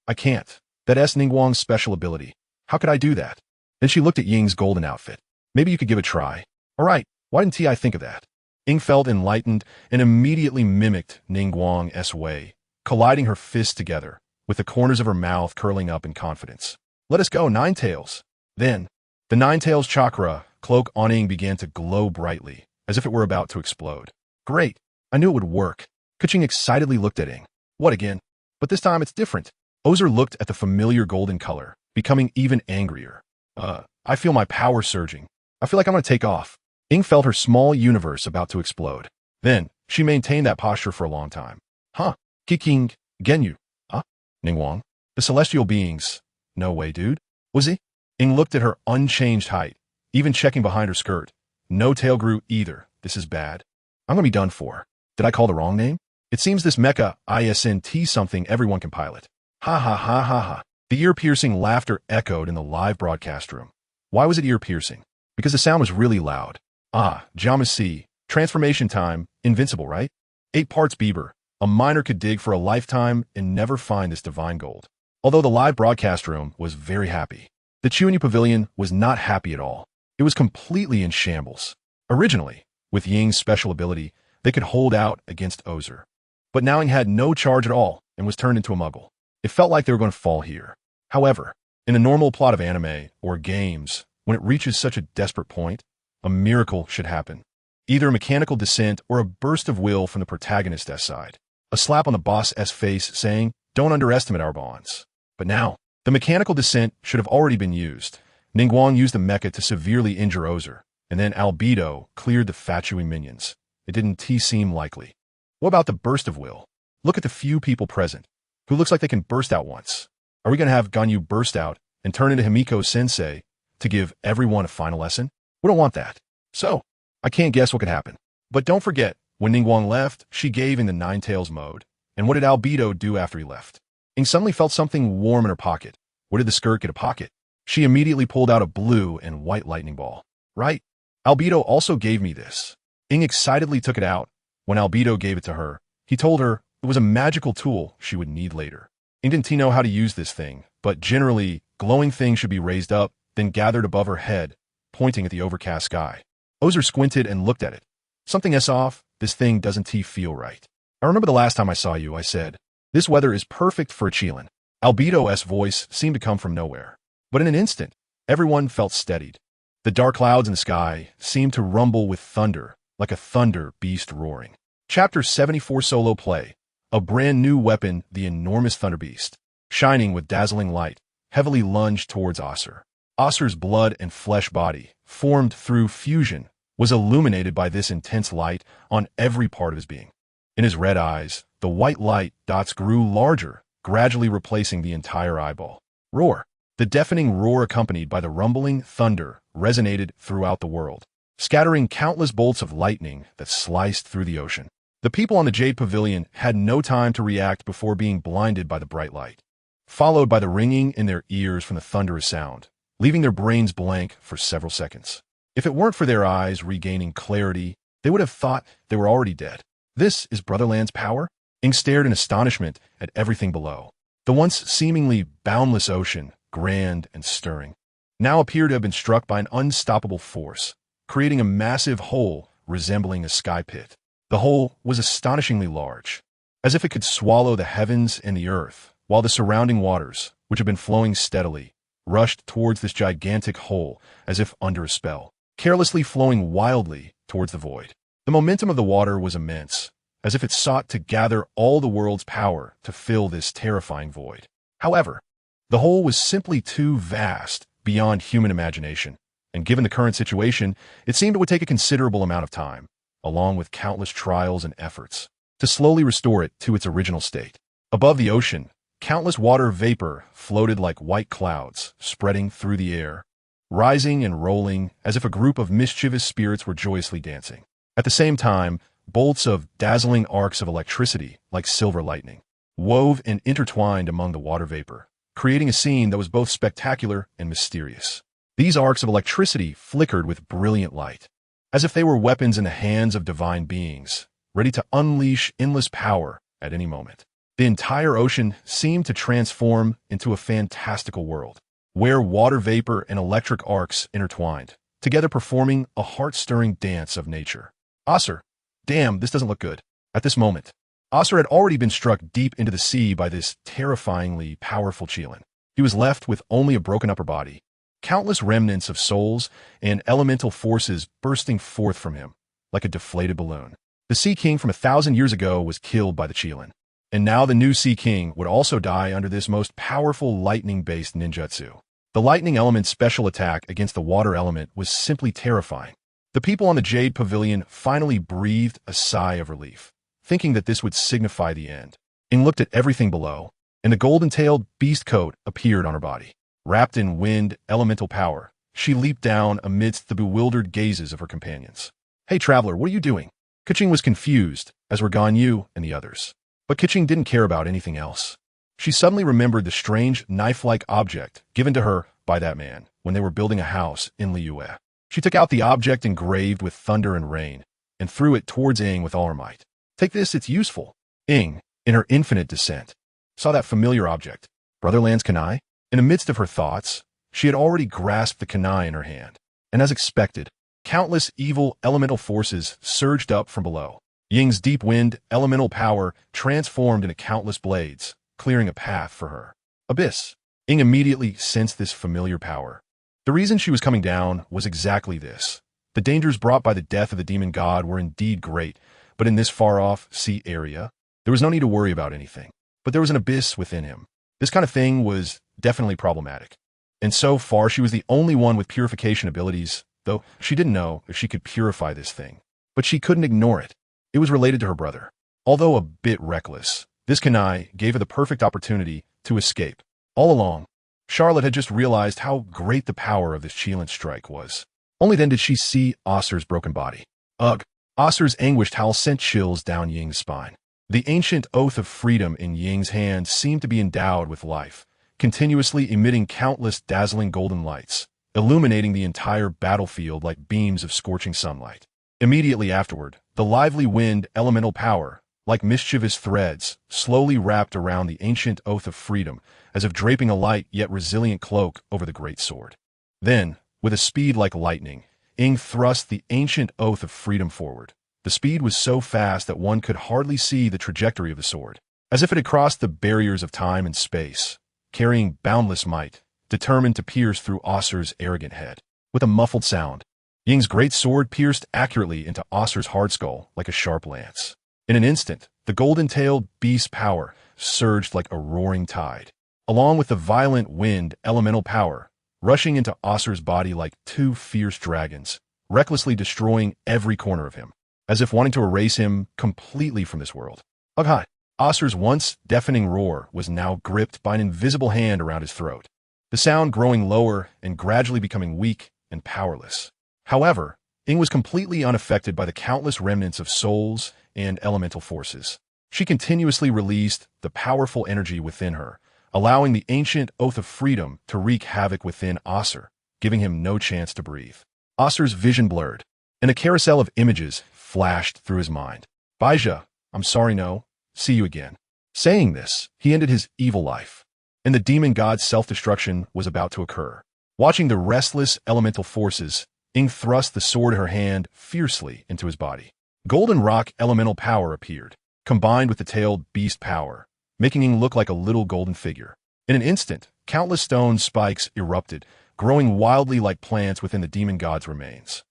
I can't. That's Ningguang's special ability. How could I do that? Then she looked at Ying's golden outfit. Maybe you could give it a try. All right, why didn't I think of that? Ying felt enlightened and immediately mimicked Ningguang's way, colliding her fists together, with the corners of her mouth curling up in confidence. Let us go, Ninetales. Then, the Ninetales chakra cloak on Ying began to glow brightly, as if it were about to explode. Great, I knew it would work. Keqing excitedly looked at Ying. What again? But this time it's different. Ozer looked at the familiar golden color, becoming even angrier. I feel my power surging. I feel like I'm going to take off. Ying felt her small universe about to explode. Then, she maintained that posture for a long time. Huh? Keqing, Genyu. Huh? Ningguang. The celestial beings. No way, dude. Was he? Ying looked at her unchanged height, even checking behind her skirt. No tail grew either. This is bad. I'm going to be done for. Did I call the wrong name? It seems this mecha ISNT something everyone can pilot. Ha ha ha ha ha. The ear-piercing laughter echoed in the live broadcast room. Why was it ear-piercing? Because the sound was really loud. Ah, Jamasi. Transformation time. Invincible, right? 8 parts Bieber. A miner could dig for a lifetime and never find this divine gold. Although the live broadcast room was very happy, the Susanoo pavilion was not happy at all. It was completely in shambles. Originally, with Ying's special ability, they could hold out against Ozer. But now Ying had no charge at all and was turned into a muggle. It felt like they were going to fall here. However, in a normal plot of anime or games, when it reaches such a desperate point, a miracle should happen. Either a mechanical descent or a burst of will from the protagonist's side. A slap on the boss's face saying, don't underestimate our bonds. But now, the mechanical descent should have already been used. Ningguang used the mecha to severely injure Ozer, and then Albedo cleared the Fatui minions. It didn't seem likely. What about the burst of will? Look at the few people present, who looks like they can burst out once. Are we going to have Ganyu burst out and turn into Himiko-sensei to give everyone a final lesson? We don't want that. So, I can't guess what could happen. But don't forget, when Ningguang left, she gave in the Ninetales mode. And what did Albedo do after he left? Ying suddenly felt something warm in her pocket. Where did the skirt get a pocket? She immediately pulled out a blue and white lightning ball. Right. Albedo also gave me this. Ying excitedly took it out. When Albedo gave it to her, he told her it was a magical tool she would need later. Ying didn't know how to use this thing, but generally, glowing things should be raised up, then gathered above her head, pointing at the overcast sky. Ozer squinted and looked at it. Something's off. This thing doesn't feel right. I remember the last time I saw you, I said. This weather is perfect for a Qilin. Albedo's voice seemed to come from nowhere. But in an instant, everyone felt steadied. The dark clouds in the sky seemed to rumble with thunder, like a thunder beast roaring. Chapter 74 Solo Play. A brand new weapon, the enormous thunder beast, shining with dazzling light, heavily lunged towards Ozer. Ozer's blood and flesh body, formed through fusion, was illuminated by this intense light on every part of his being. In his red eyes, the white light dots grew larger, gradually replacing the entire eyeball. Roar. The deafening roar accompanied by the rumbling thunder resonated throughout the world, scattering countless bolts of lightning that sliced through the ocean. The people on the Jade Pavilion had no time to react before being blinded by the bright light, followed by the ringing in their ears from the thunderous sound, leaving their brains blank for several seconds. If it weren't for their eyes regaining clarity, they would have thought they were already dead. This is Brotherland's power? Ing stared in astonishment at everything below. The once seemingly boundless ocean, grand and stirring, now appeared to have been struck by an unstoppable force, creating a massive hole resembling a sky pit. The hole was astonishingly large, as if it could swallow the heavens and the earth, while the surrounding waters, which had been flowing steadily, rushed towards this gigantic hole as if under a spell, carelessly flowing wildly towards the void. The momentum of the water was immense, as if it sought to gather all the world's power to fill this terrifying void. However, the hole was simply too vast beyond human imagination, and given the current situation, it seemed it would take a considerable amount of time, along with countless trials and efforts, to slowly restore it to its original state. Above the ocean, countless water vapor floated like white clouds, spreading through the air, rising and rolling as if a group of mischievous spirits were joyously dancing. At the same time, bolts of dazzling arcs of electricity, like silver lightning, wove and intertwined among the water vapor, creating a scene that was both spectacular and mysterious. These arcs of electricity flickered with brilliant light, as if they were weapons in the hands of divine beings, ready to unleash endless power at any moment. The entire ocean seemed to transform into a fantastical world, where water vapor and electric arcs intertwined, together performing a heart-stirring dance of nature. Acer, damn, this doesn't look good. At this moment, Acer had already been struck deep into the sea by this terrifyingly powerful Qilin. He was left with only a broken upper body, countless remnants of souls and elemental forces bursting forth from him, like a deflated balloon. The Sea King from 1,000 years ago was killed by the Qilin, and now the new Sea King would also die under this most powerful lightning-based ninjutsu. The lightning element's special attack against the water element was simply terrifying. The people on the Jade Pavilion finally breathed a sigh of relief, thinking that this would signify the end. Ing looked at everything below, and the golden-tailed beast coat appeared on her body. Wrapped in wind elemental power, she leaped down amidst the bewildered gazes of her companions. "Hey, traveler, what are you doing?" Keqing was confused, as were Ganyu and the others. But Keqing didn't care about anything else. She suddenly remembered the strange knife-like object given to her by that man when they were building a house in Liyue. She took out the object engraved with thunder and rain, and threw it towards Ing with all her might. "Take this, it's useful." Ing, in her infinite descent, saw that familiar object, Brotherland's kunai. In the midst of her thoughts, she had already grasped the kunai in her hand, and as expected, countless evil elemental forces surged up from below. Ying's deep wind elemental power transformed into countless blades, clearing a path for her. Abyss. Ing immediately sensed this familiar power. The reason she was coming down was exactly this. The dangers brought by the death of the demon god were indeed great, but in this far-off sea area, there was no need to worry about anything. But there was an abyss within him. This kind of thing was definitely problematic. And so far, she was the only one with purification abilities, though she didn't know if she could purify this thing. But she couldn't ignore it. It was related to her brother. Although a bit reckless, this kunai gave her the perfect opportunity to escape. All along, Charlotte had just realized how great the power of this Qilin strike was. Only then did she see Acer's broken body. Ugh! Acer's anguished howl sent chills down Ying's spine. The ancient oath of freedom in Ying's hand seemed to be endowed with life, continuously emitting countless dazzling golden lights, illuminating the entire battlefield like beams of scorching sunlight. Immediately afterward, the lively wind elemental power, like mischievous threads, slowly wrapped around the ancient oath of freedom, as if draping a light yet resilient cloak over the great sword. Then, with a speed like lightning, Ing thrust the ancient oath of freedom forward. The speed was so fast that one could hardly see the trajectory of the sword, as if it had crossed the barriers of time and space, carrying boundless might, determined to pierce through Acer's arrogant head. With a muffled sound, Ying's great sword pierced accurately into Acer's hard skull like a sharp lance. In an instant, the golden-tailed beast's power surged like a roaring tide, along with the violent wind elemental power, rushing into Acer's body like two fierce dragons, recklessly destroying every corner of him, as if wanting to erase him completely from this world. Ugh! Acer's once deafening roar was now gripped by an invisible hand around his throat, the sound growing lower and gradually becoming weak and powerless. However, Ing was completely unaffected by the countless remnants of souls and elemental forces. She continuously released the powerful energy within her, allowing the ancient oath of freedom to wreak havoc within Acer, giving him no chance to breathe. Acer's vision blurred, and a carousel of images flashed through his mind. "Baija, I'm sorry, no. See you again. Saying this, he ended his evil life, and the demon god's self-destruction was about to occur. Watching the restless elemental forces, Ing thrust the sword in her hand fiercely into his body. Golden rock elemental power appeared, combined with the tailed beast power, making Ing look like a little golden figure. In an instant, countless stone spikes erupted, growing wildly like plants within the demon god's remains.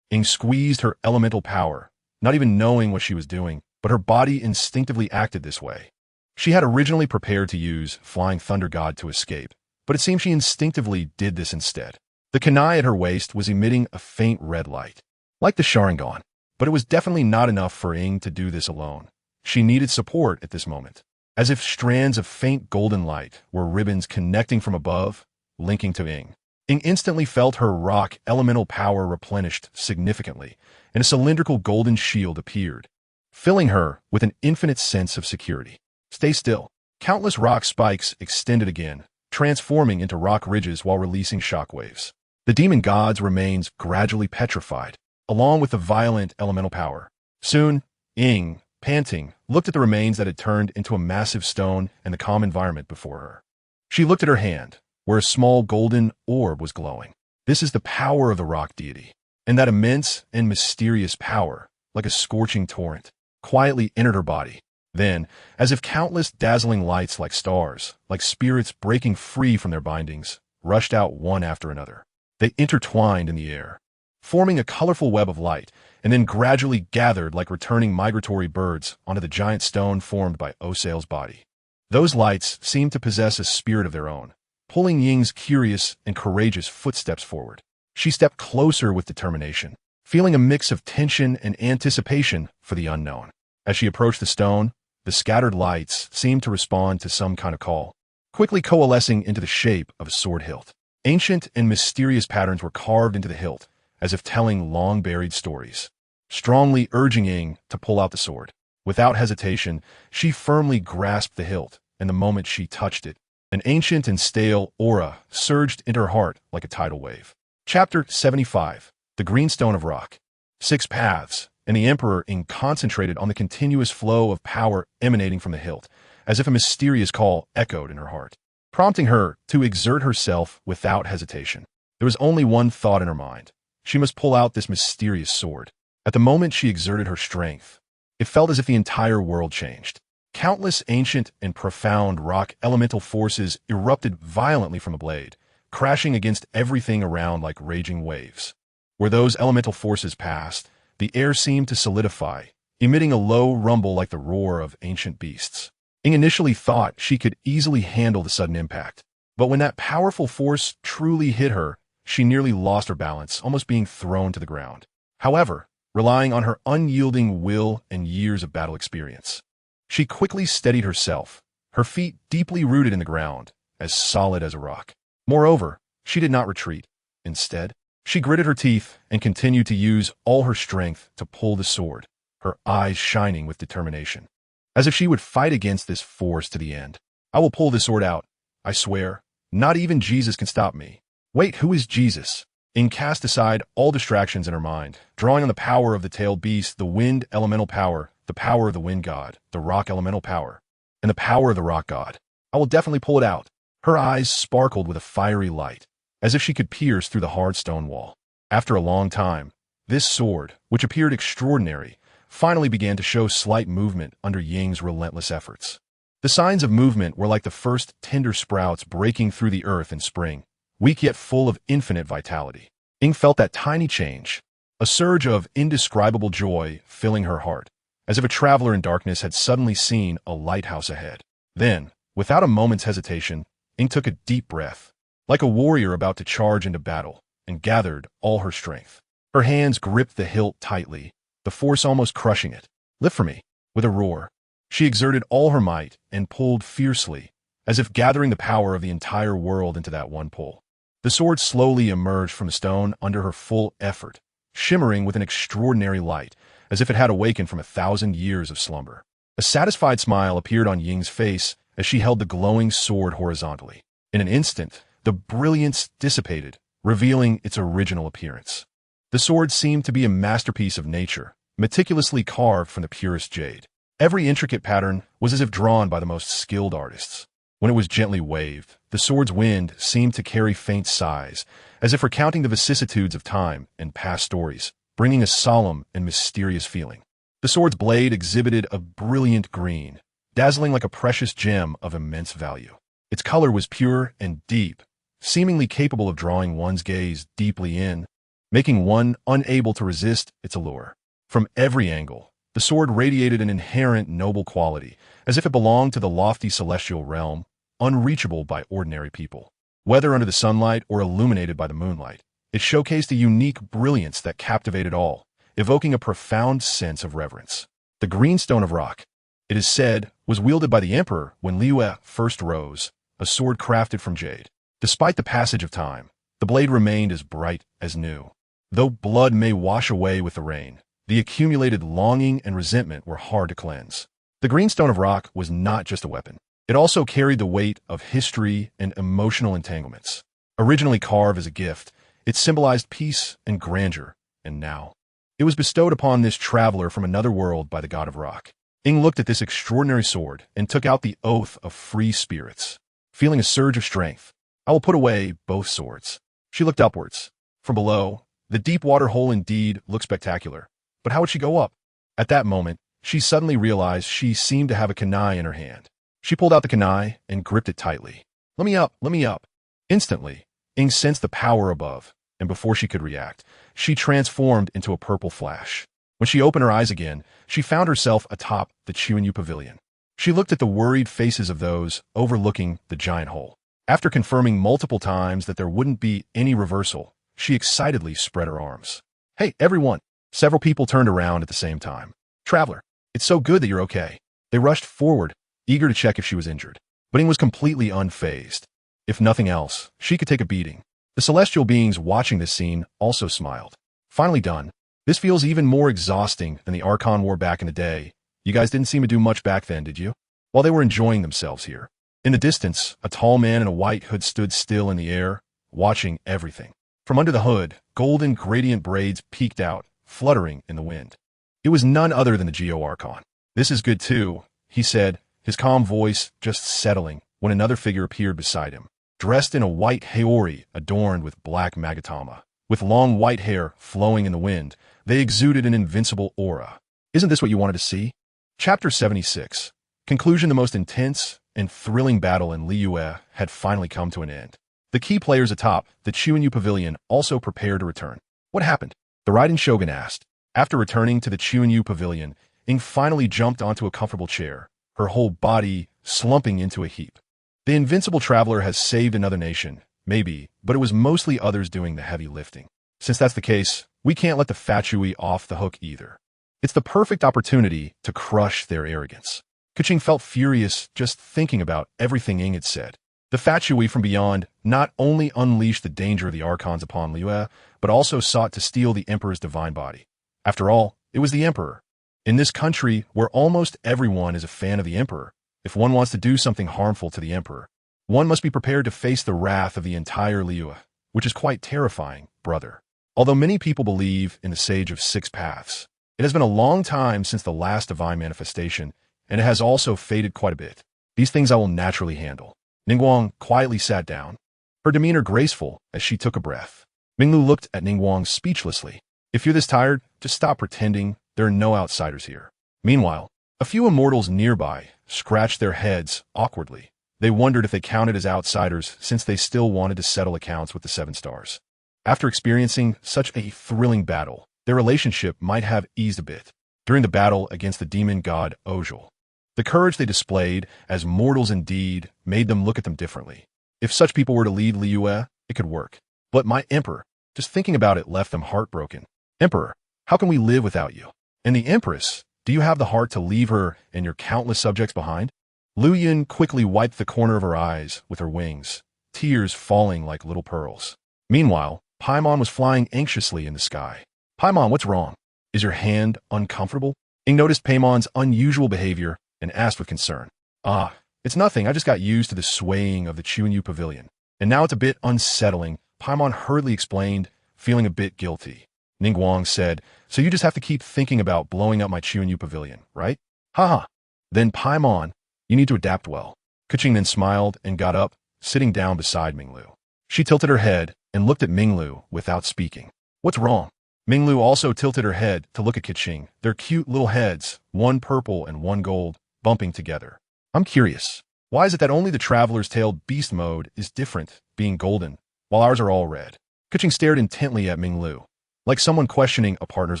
Ing squeezed her elemental power, not even knowing what she was doing, but her body instinctively acted this way. She had originally prepared to use Flying Thunder God to escape, but it seemed she instinctively did this instead. The kunai at her waist was emitting a faint red light, like the Sharingan, but it was definitely not enough for Ing to do this alone. She needed support at this moment, as if strands of faint golden light were ribbons connecting from above, linking to Ing. Ing instantly felt her rock elemental power replenished significantly, and a cylindrical golden shield appeared, filling her with an infinite sense of security. Stay still. Countless rock spikes extended again, transforming into rock ridges while releasing shockwaves. The demon god's remains gradually petrified, along with the violent elemental power. Soon, Ing, panting, looked at the remains that had turned into a massive stone and the calm environment before her. She looked at her hand, where a small golden orb was glowing. This is the power of the rock deity, and that immense and mysterious power, like a scorching torrent, quietly entered her body. Then, as if countless dazzling lights like stars, like spirits breaking free from their bindings, rushed out one after another. They intertwined in the air, forming a colorful web of light, and then gradually gathered like returning migratory birds onto the giant stone formed by Osail's body. Those lights seemed to possess a spirit of their own, pulling Ying's curious and courageous footsteps forward. She stepped closer with determination, feeling a mix of tension and anticipation for the unknown. As she approached the stone, the scattered lights seemed to respond to some kind of call, quickly coalescing into the shape of a sword hilt. Ancient and mysterious patterns were carved into the hilt, as if telling long-buried stories, strongly urging Ing to pull out the sword. Without hesitation, she firmly grasped the hilt, and the moment she touched it, an ancient and stale aura surged into her heart like a tidal wave. Chapter 75. The Greenstone of Rock. 6 paths, and the Emperor Ing concentrated on the continuous flow of power emanating from the hilt, as if a mysterious call echoed in her heart, prompting her to exert herself without hesitation. There was only one thought in her mind. She must pull out this mysterious sword. At the moment she exerted her strength, it felt as if the entire world changed. Countless ancient and profound rock elemental forces erupted violently from the blade, crashing against everything around like raging waves. Where those elemental forces passed, the air seemed to solidify, emitting a low rumble like the roar of ancient beasts. Ing initially thought she could easily handle the sudden impact, but when that powerful force truly hit her, she nearly lost her balance, almost being thrown to the ground. However, relying on her unyielding will and years of battle experience, she quickly steadied herself, her feet deeply rooted in the ground, as solid as a rock. Moreover, she did not retreat. Instead, she gritted her teeth and continued to use all her strength to pull the sword, her eyes shining with determination, as if she would fight against this force to the end. I will pull this sword out. I swear, not even Jesus can stop me. Wait, who is Jesus? Ing cast aside all distractions in her mind, drawing on the power of the tailed beast, the wind elemental power, the power of the wind god, the rock elemental power, and the power of the rock god. I will definitely pull it out. Her eyes sparkled with a fiery light, as if she could pierce through the hard stone wall. After a long time, this sword, which appeared extraordinary, finally began to show slight movement under Ying's relentless efforts. The signs of movement were like the first tender sprouts breaking through the earth in spring, weak yet full of infinite vitality. Ing felt that tiny change, a surge of indescribable joy filling her heart, as if a traveler in darkness had suddenly seen a lighthouse ahead. Then, without a moment's hesitation, Ing took a deep breath, like a warrior about to charge into battle, and gathered all her strength. Her hands gripped the hilt tightly, the force almost crushing it. Lift for me. With a roar, she exerted all her might and pulled fiercely, as if gathering the power of the entire world into that one pull. The sword slowly emerged from the stone under her full effort, shimmering with an extraordinary light, as if it had awakened from 1,000 years of slumber. A satisfied smile appeared on Ying's face as she held the glowing sword horizontally. In an instant, the brilliance dissipated, revealing its original appearance. The sword seemed to be a masterpiece of nature, meticulously carved from the purest jade. Every intricate pattern was as if drawn by the most skilled artists. When it was gently waved, the sword's wind seemed to carry faint sighs, as if recounting the vicissitudes of time and past stories, bringing a solemn and mysterious feeling. The sword's blade exhibited a brilliant green, dazzling like a precious gem of immense value. Its color was pure and deep, seemingly capable of drawing one's gaze deeply in, making one unable to resist its allure. From every angle, the sword radiated an inherent noble quality, as if it belonged to the lofty celestial realm, unreachable by ordinary people. Whether under the sunlight or illuminated by the moonlight, it showcased a unique brilliance that captivated all, evoking a profound sense of reverence. The green stone of rock, it is said, was wielded by the emperor when Liyue first rose, a sword crafted from jade. Despite the passage of time, the blade remained as bright as new. Though blood may wash away with the rain, the accumulated longing and resentment were hard to cleanse. The green stone of rock was not just a weapon. It also carried the weight of history and emotional entanglements. Originally carved as a gift, it symbolized peace and grandeur, and now it was bestowed upon this traveler from another world by the god of rock. Ing looked at this extraordinary sword and took out the oath of free spirits. Feeling a surge of strength, I will put away both swords. She looked upwards. From below, the deep water hole indeed looked spectacular. But how would she go up? At that moment, she suddenly realized she seemed to have a kunai in her hand. She pulled out the kunai and gripped it tightly. Let me up, let me up. Instantly, Ing sensed the power above, and before she could react, she transformed into a purple flash. When she opened her eyes again, she found herself atop the Chuanyu Pavilion. She looked at the worried faces of those overlooking the giant hole. After confirming multiple times that there wouldn't be any reversal, she excitedly spread her arms. Hey, everyone! Several people turned around at the same time. Traveler, it's so good that you're okay. They rushed forward, eager to check if she was injured. But Ing was completely unfazed. If nothing else, she could take a beating. The celestial beings watching this scene also smiled. Finally done. This feels even more exhausting than the Archon War back in the day. You guys didn't seem to do much back then, did you? While they were enjoying themselves here. In the distance, a tall man in a white hood stood still in the air, watching everything. From under the hood, golden gradient braids peeked out, fluttering in the wind. It was none other than the Geo-Archon. This is good too, he said, his calm voice just settling when another figure appeared beside him, dressed in a white haori adorned with black magatama. With long white hair flowing in the wind, they exuded an invincible aura. Isn't this what you wanted to see? Chapter 76. Conclusion. The most intense and thrilling battle in Liyue had finally come to an end. The key players atop the Chuanyu Pavilion also prepared to return. What happened? The Raiden Shogun asked. After returning to the Chuanyu Pavilion, Ing finally jumped onto a comfortable chair, her whole body slumping into a heap. The invincible traveler has saved another nation, maybe, but it was mostly others doing the heavy lifting. Since that's the case, we can't let the Fatui off the hook either. It's the perfect opportunity to crush their arrogance. Keqing felt furious just thinking about everything Ing had said. The Fatui from beyond not only unleashed the danger of the Archons upon Liyue, but also sought to steal the Emperor's divine body. After all, it was the Emperor. In this country, where almost everyone is a fan of the Emperor, if one wants to do something harmful to the Emperor, one must be prepared to face the wrath of the entire Liyue, which is quite terrifying, brother. Although many people believe in the Sage of Six Paths, it has been a long time since the last divine manifestation, and it has also faded quite a bit. These things I will naturally handle. Ningguang quietly sat down, her demeanor graceful as she took a breath. Minglu looked at Ningguang speechlessly. If you're this tired, just stop pretending. There are no outsiders here. Meanwhile, a few immortals nearby scratched their heads awkwardly. They wondered if they counted as outsiders since they still wanted to settle accounts with the Seven Stars. After experiencing such a thrilling battle, their relationship might have eased a bit. During the battle against the demon god Ojal, the courage they displayed as mortals indeed made them look at them differently. If such people were to lead Liyue, it could work. But my Emperor, just thinking about it left them heartbroken. Emperor, how can we live without you? And the Empress, do you have the heart to leave her and your countless subjects behind? Liyue quickly wiped the corner of her eyes with her wings, tears falling like little pearls. Meanwhile, Paimon was flying anxiously in the sky. Paimon, what's wrong? Is your hand uncomfortable? Ing noticed Paimon's unusual behavior and asked with concern. Ah, it's nothing. I just got used to the swaying of the Chuanyu Pavilion. And now it's a bit unsettling, Paimon hurriedly explained, feeling a bit guilty. Ningguang said, so you just have to keep thinking about blowing up my Chuanyu Pavilion, right? Haha, Then Paimon, you need to adapt well. Keqing then smiled and got up, sitting down beside Minglu. She tilted her head and looked at Minglu without speaking. What's wrong? Minglu also tilted her head to look at Keqing, their cute little heads, one purple and one gold, bumping together. I'm curious. Why is it that only the Traveler's Tailed Beast mode is different, being golden, while ours are all red? Keqing stared intently at Minglu, like someone questioning a partner's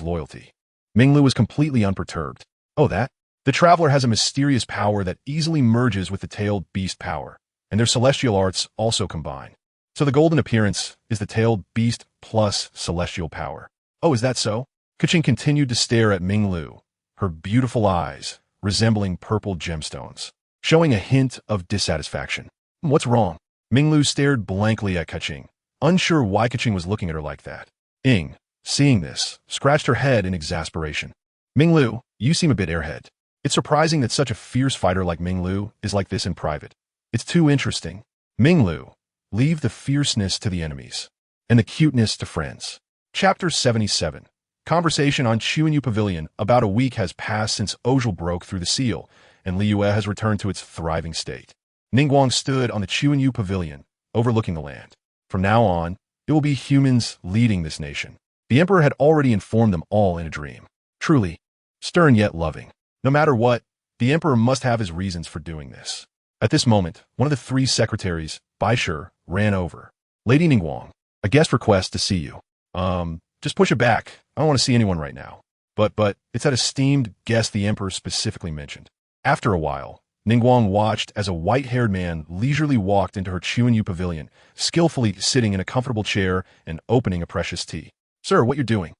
loyalty. Minglu was completely unperturbed. Oh, that? The Traveler has a mysterious power that easily merges with the Tailed Beast power, and their celestial arts also combine. So the golden appearance is the Tailed Beast plus celestial power. Oh, is that so? Keqing continued to stare at Minglu, her beautiful eyes resembling purple gemstones, showing a hint of dissatisfaction. What's wrong? Minglu stared blankly at Keqing, unsure why Keqing was looking at her like that. Ing, seeing this, scratched her head in exasperation. Minglu, you seem a bit airhead. It's surprising that such a fierce fighter like Minglu is like this in private. It's too interesting. Minglu, leave the fierceness to the enemies, and the cuteness to friends. Chapter 77. Conversation on Chuanyu Pavilion. About a week has passed since Ojal broke through the seal, and Liyue has returned to its thriving state. Ningguang stood on the Chuanyu Pavilion, overlooking the land. From now on, it will be humans leading this nation. The Emperor had already informed them all in a dream. Truly, stern yet loving. No matter what, the Emperor must have his reasons for doing this. At this moment, one of the three secretaries, Baishir, ran over. Lady Ningguang, a guest requests to see you. Just push it back. I don't want to see anyone right now. But, it's that esteemed guest the Emperor specifically mentioned. After a while, Ningguang watched as a white-haired man leisurely walked into her Chuanyu Pavilion, skillfully sitting in a comfortable chair and opening a precious tea. Sir, what you're doing?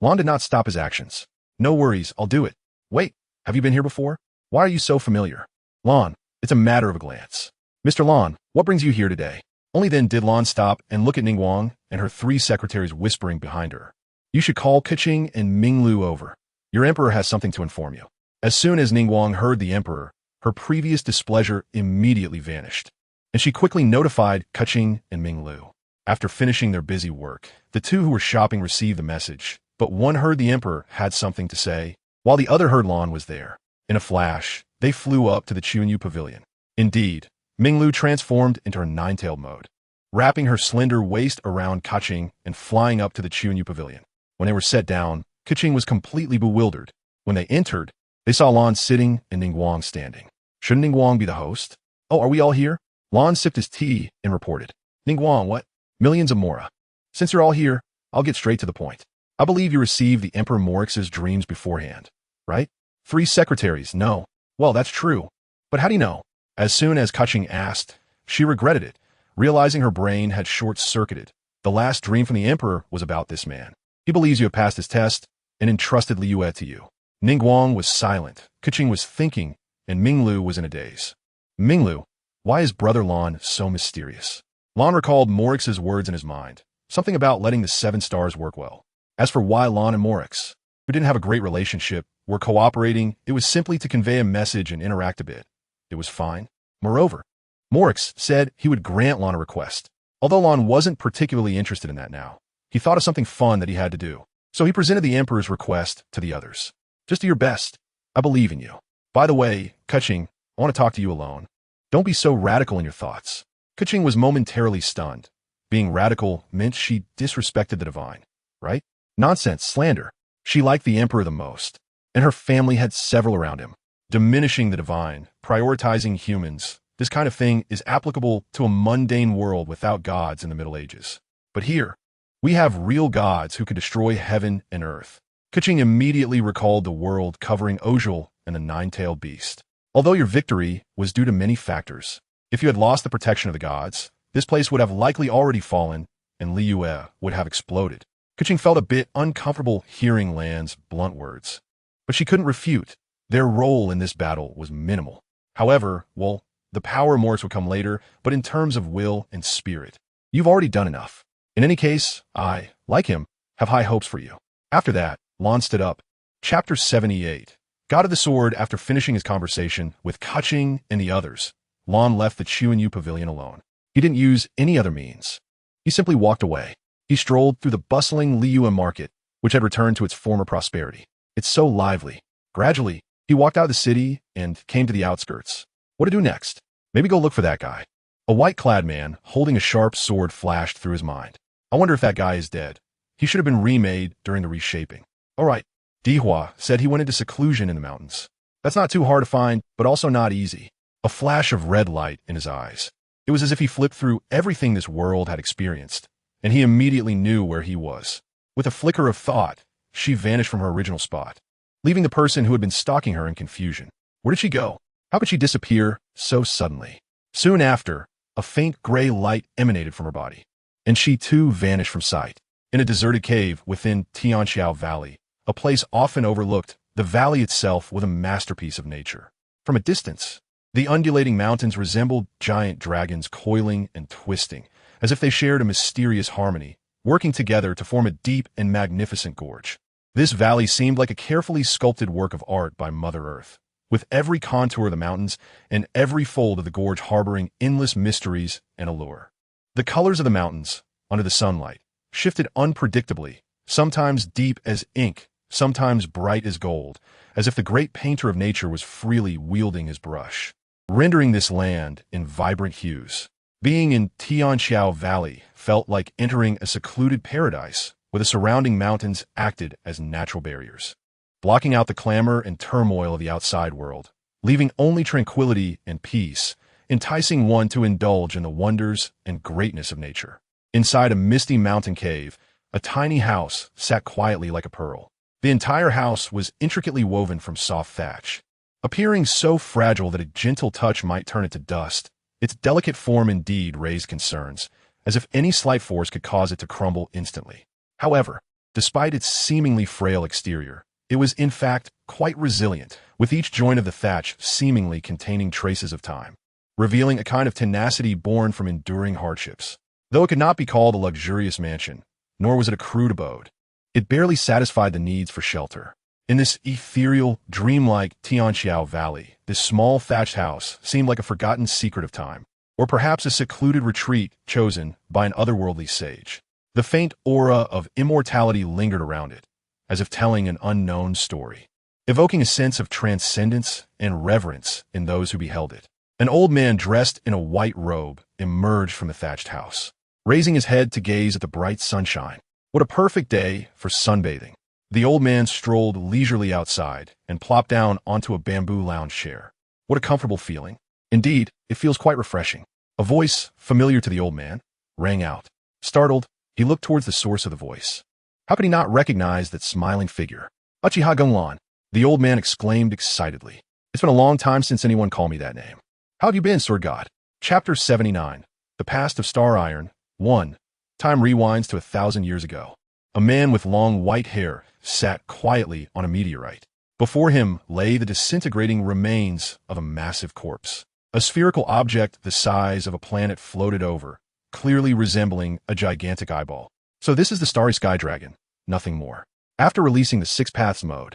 Lan did not stop his actions. No worries, I'll do it. Wait, have you been here before? Why are you so familiar? Lan, it's a matter of a glance. Mr. Lan, what brings you here today? Only then did Lan stop and look at Ningguang and her three secretaries whispering behind her. You should call Keqing and Minglu over. Your Emperor has something to inform you. As soon as Ningguang heard the Emperor, her previous displeasure immediately vanished, and she quickly notified Keqing and Minglu. After finishing their busy work, the two who were shopping received the message, but one heard the Emperor had something to say, while the other heard Lan was there. In a flash, they flew up to the Chuanyu Pavilion. Indeed, Minglu transformed into her nine-tailed mode, wrapping her slender waist around Keqing and flying up to the Chuanyu Pavilion. When they were set down, Keqing was completely bewildered. When they entered, they saw Lan sitting and Ningguang standing. Shouldn't Ningguang be the host? Oh, are we all here? Lan sipped his tea and reported. Ningguang, what? Millions of Mora. Since you're all here, I'll get straight to the point. I believe you received the Emperor Morix's dreams beforehand, right? Three secretaries, no. Well, that's true. But how do you know? As soon as Keqing asked, she regretted it, realizing her brain had short-circuited. The last dream from the Emperor was about this man. He believes you have passed his test and entrusted Liyue to you. Ningguang was silent, Keqing was thinking, and Minglu was in a daze. Minglu, why is Brother Lan so mysterious? Lan recalled Morix's words in his mind, something about letting the 7 stars work well. As for why Lan and Morix, who didn't have a great relationship, were cooperating, it was simply to convey a message and interact a bit. It was fine. Moreover, Morix said he would grant Lan a request. Although Lan wasn't particularly interested in that now, he thought of something fun that he had to do. So he presented the Emperor's request to the others. Just do your best. I believe in you. By the way, Keqing, I want to talk to you alone. Don't be so radical in your thoughts. Keqing was momentarily stunned. Being radical meant she disrespected the divine, right? Nonsense, slander. She liked the Emperor the most, and her family had several around him. Diminishing the divine, prioritizing humans, this kind of thing is applicable to a mundane world without gods in the Middle Ages. But here, we have real gods who could destroy heaven and earth. Keqing immediately recalled the world covering Ojal and the nine-tailed beast. Although your victory was due to many factors, if you had lost the protection of the gods, this place would have likely already fallen, and Liyue would have exploded. Keqing felt a bit uncomfortable hearing Lan's blunt words, but she couldn't refute. Their role in this battle was minimal. However, well, the power of Morix would come later, but in terms of will and spirit, you've already done enough. In any case, I, like him, have high hopes for you. After that, Lan stood up. Chapter 78. God of the Sword. After finishing his conversation with Keqing and the others, Lan left the Chuanyu Pavilion alone. He didn't use any other means. He simply walked away. He strolled through the bustling Liyue market, which had returned to its former prosperity. It's so lively. Gradually, He walked out of the city and came to the outskirts. What to do next? Maybe go look for that guy. A white-clad man holding a sharp sword flashed through his mind. I wonder if that guy is dead. He should have been remade during the reshaping. All right. Dihua said he went into seclusion in the mountains. That's not too hard to find, but also not easy. A flash of red light in his eyes. It was as if he flipped through everything this world had experienced, and he immediately knew where he was. With a flicker of thought, she vanished from her original spot, leaving the person who had been stalking her in confusion. Where did she go? How could she disappear so suddenly? Soon after, a faint gray light emanated from her body, and she too vanished from sight. In a deserted cave within Tianxiao Valley, a place often overlooked, the valley itself was a masterpiece of nature. From a distance, the undulating mountains resembled giant dragons coiling and twisting, as if they shared a mysterious harmony, working together to form a deep and magnificent gorge. This valley seemed like a carefully sculpted work of art by Mother Earth, with every contour of the mountains and every fold of the gorge harboring endless mysteries and allure. The colors of the mountains, under the sunlight, shifted unpredictably, sometimes deep as ink, sometimes bright as gold, as if the great painter of nature was freely wielding his brush, rendering this land in vibrant hues. Being in Tianxiao Valley felt like entering a secluded paradise, where the surrounding mountains acted as natural barriers, blocking out the clamor and turmoil of the outside world, leaving only tranquility and peace, enticing one to indulge in the wonders and greatness of nature. Inside a misty mountain cave, a tiny house sat quietly like a pearl. The entire house was intricately woven from soft thatch, appearing so fragile that a gentle touch might turn it to dust. Its delicate form indeed raised concerns, as if any slight force could cause it to crumble instantly. However, despite its seemingly frail exterior, it was in fact quite resilient, with each joint of the thatch seemingly containing traces of time, revealing a kind of tenacity born from enduring hardships. Though it could not be called a luxurious mansion, nor was it a crude abode, it barely satisfied the needs for shelter. In this ethereal, dreamlike Tianxiao Valley, this small thatched house seemed like a forgotten secret of time, or perhaps a secluded retreat chosen by an otherworldly sage. The faint aura of immortality lingered around it, as if telling an unknown story, evoking a sense of transcendence and reverence in those who beheld it. An old man dressed in a white robe emerged from the thatched house, raising his head to gaze at the bright sunshine. What a perfect day for sunbathing. The old man strolled leisurely outside and plopped down onto a bamboo lounge chair. What a comfortable feeling. Indeed, it feels quite refreshing. A voice, familiar to the old man, rang out. Startled, he looked towards the source of the voice. How could he not recognize that smiling figure? Uchiha Genglan, the old man exclaimed excitedly. It's been a long time since anyone called me that name. How have you been, Sword God? Chapter 79. The Past of Star Iron. 1. Time rewinds to 1,000 years ago. A man with long white hair sat quietly on a meteorite. Before him lay the disintegrating remains of a massive corpse. A spherical object the size of a planet floated over, clearly resembling a gigantic eyeball. So this is the Starry Sky Dragon, nothing more. After releasing the Six Paths mode,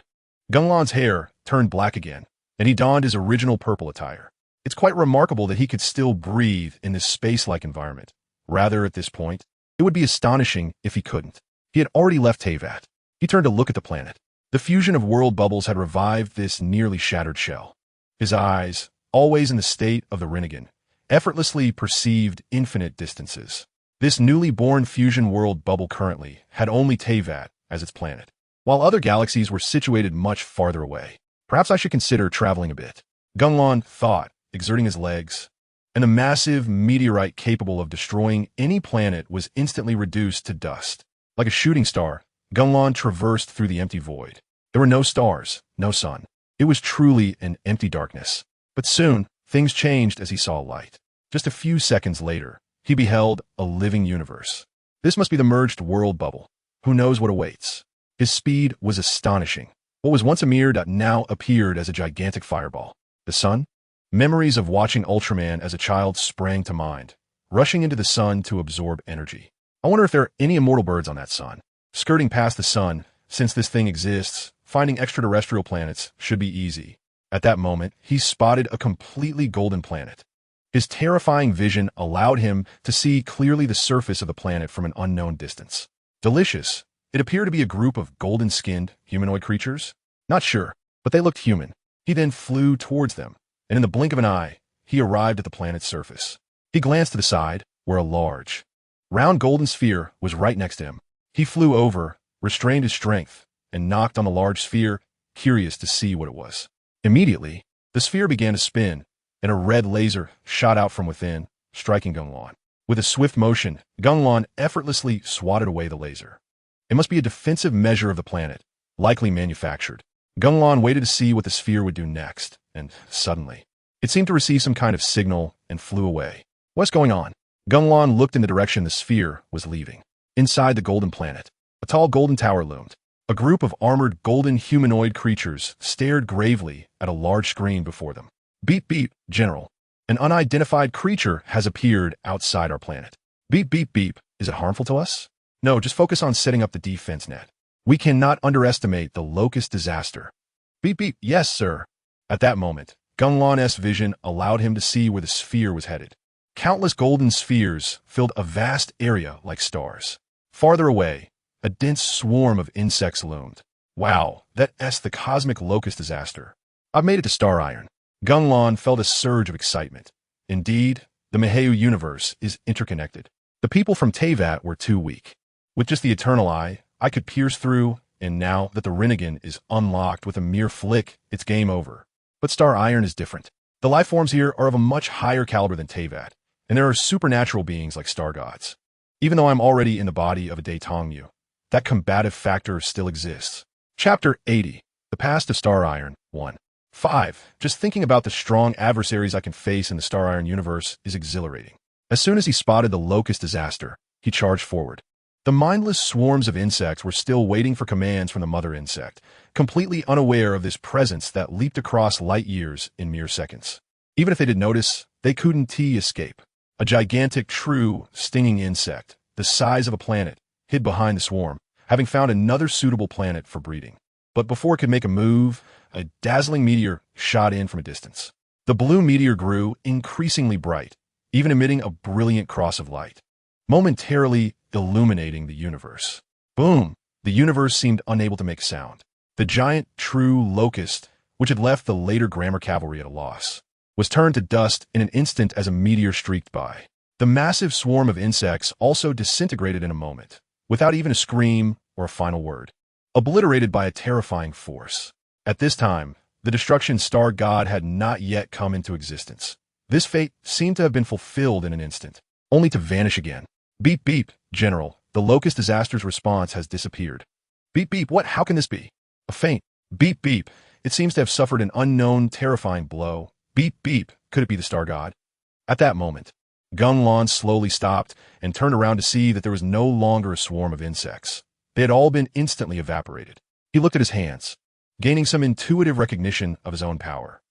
Genglan's hair turned black again, and he donned his original purple attire. It's quite remarkable that he could still breathe in this space-like environment. Rather, at this point, it would be astonishing if he couldn't. He had already left Teyvat. He turned to look at the planet. The fusion of world bubbles had revived this nearly shattered shell. His eyes, always in the state of the Rinnegan, effortlessly perceived infinite distances. This newly born fusion world bubble currently had only Teyvat as its planet, while other galaxies were situated much farther away. Perhaps I should consider traveling a bit. Genglan thought, exerting his legs, and the massive meteorite capable of destroying any planet was instantly reduced to dust. Like a shooting star, Genglan traversed through the empty void. There were no stars, no sun. It was truly an empty darkness. But soon, things changed as he saw light. Just a few seconds later, he beheld a living universe. This must be the merged world bubble. Who knows what awaits? His speed was astonishing. What was once a mere dot now appeared as a gigantic fireball. The sun? Memories of watching Ultraman as a child sprang to mind, rushing into the sun to absorb energy. I wonder if there are any immortal birds on that sun. Skirting past the sun, since this thing exists, finding extraterrestrial planets should be easy. At that moment, he spotted a completely golden planet. His terrifying vision allowed him to see clearly the surface of the planet from an unknown distance. Delicious. It appeared to be a group of golden-skinned humanoid creatures. Not sure, but they looked human. He then flew towards them, and in the blink of an eye, he arrived at the planet's surface. He glanced to the side, where a large, round golden sphere was right next to him. He flew over, restrained his strength, and knocked on the large sphere, curious to see what it was. Immediately, the sphere began to spin, and a red laser shot out from within, striking Genglan. With a swift motion, Genglan effortlessly swatted away the laser. It must be a defensive measure of the planet, likely manufactured. Genglan waited to see what the sphere would do next, and suddenly, it seemed to receive some kind of signal and flew away. What's going on? Genglan looked in the direction the sphere was leaving. Inside the golden planet, a tall golden tower loomed. A group of armored golden humanoid creatures stared gravely at a large screen before them. Beep beep, General. An unidentified creature has appeared outside our planet. Beep beep beep, is it harmful to us? No, just focus on setting up the defense net. We cannot underestimate the locust disaster. Beep beep, yes sir. At that moment, Genglan's vision allowed him to see where the sphere was headed. Countless golden spheres filled a vast area like stars. Farther away, a dense swarm of insects loomed. Wow, that's the cosmic locust disaster. I've made it to Star Iron. Genglan felt a surge of excitement. Indeed, the Maheu universe is interconnected. The people from Teyvat were too weak. With just the Eternal Eye, I could pierce through, and now that the Rinnegan is unlocked with a mere flick, it's game over. But Star Iron is different. The life forms here are of a much higher caliber than Teyvat, and there are supernatural beings like star gods. Even though I'm already in the body of a Daitongmu, that combative factor still exists. Chapter 80, The Past of Star Iron, 1. 5. Just thinking about the strong adversaries I can face in the Star Iron universe is exhilarating. As soon as he spotted the locust disaster, he charged forward. The mindless swarms of insects were still waiting for commands from the mother insect, completely unaware of this presence that leaped across light years in mere seconds. Even if they did notice, they couldn't escape. A gigantic, true, stinging insect, the size of a planet, hid behind the swarm, having found another suitable planet for breeding. But before it could make a move, a dazzling meteor shot in from a distance. The blue meteor grew increasingly bright, even emitting a brilliant cross of light, momentarily illuminating the universe. Boom! The universe seemed unable to make sound. The giant, true locust, which had left the later grammar cavalry at a loss, was turned to dust in an instant as a meteor streaked by. The massive swarm of insects also disintegrated in a moment, without even a scream or a final word, obliterated by a terrifying force. At this time, the destruction star god had not yet come into existence. This fate seemed to have been fulfilled in an instant, only to vanish again. Beep beep, General, the locust disaster's response has disappeared. Beep beep, what? How can this be? A faint. Beep beep, it seems to have suffered an unknown, terrifying blow. Beep beep, could it be the star god? At that moment, Genglan slowly stopped and turned around to see that there was no longer a swarm of insects. They had all been instantly evaporated. He looked at his hands, gaining some intuitive recognition of his own power.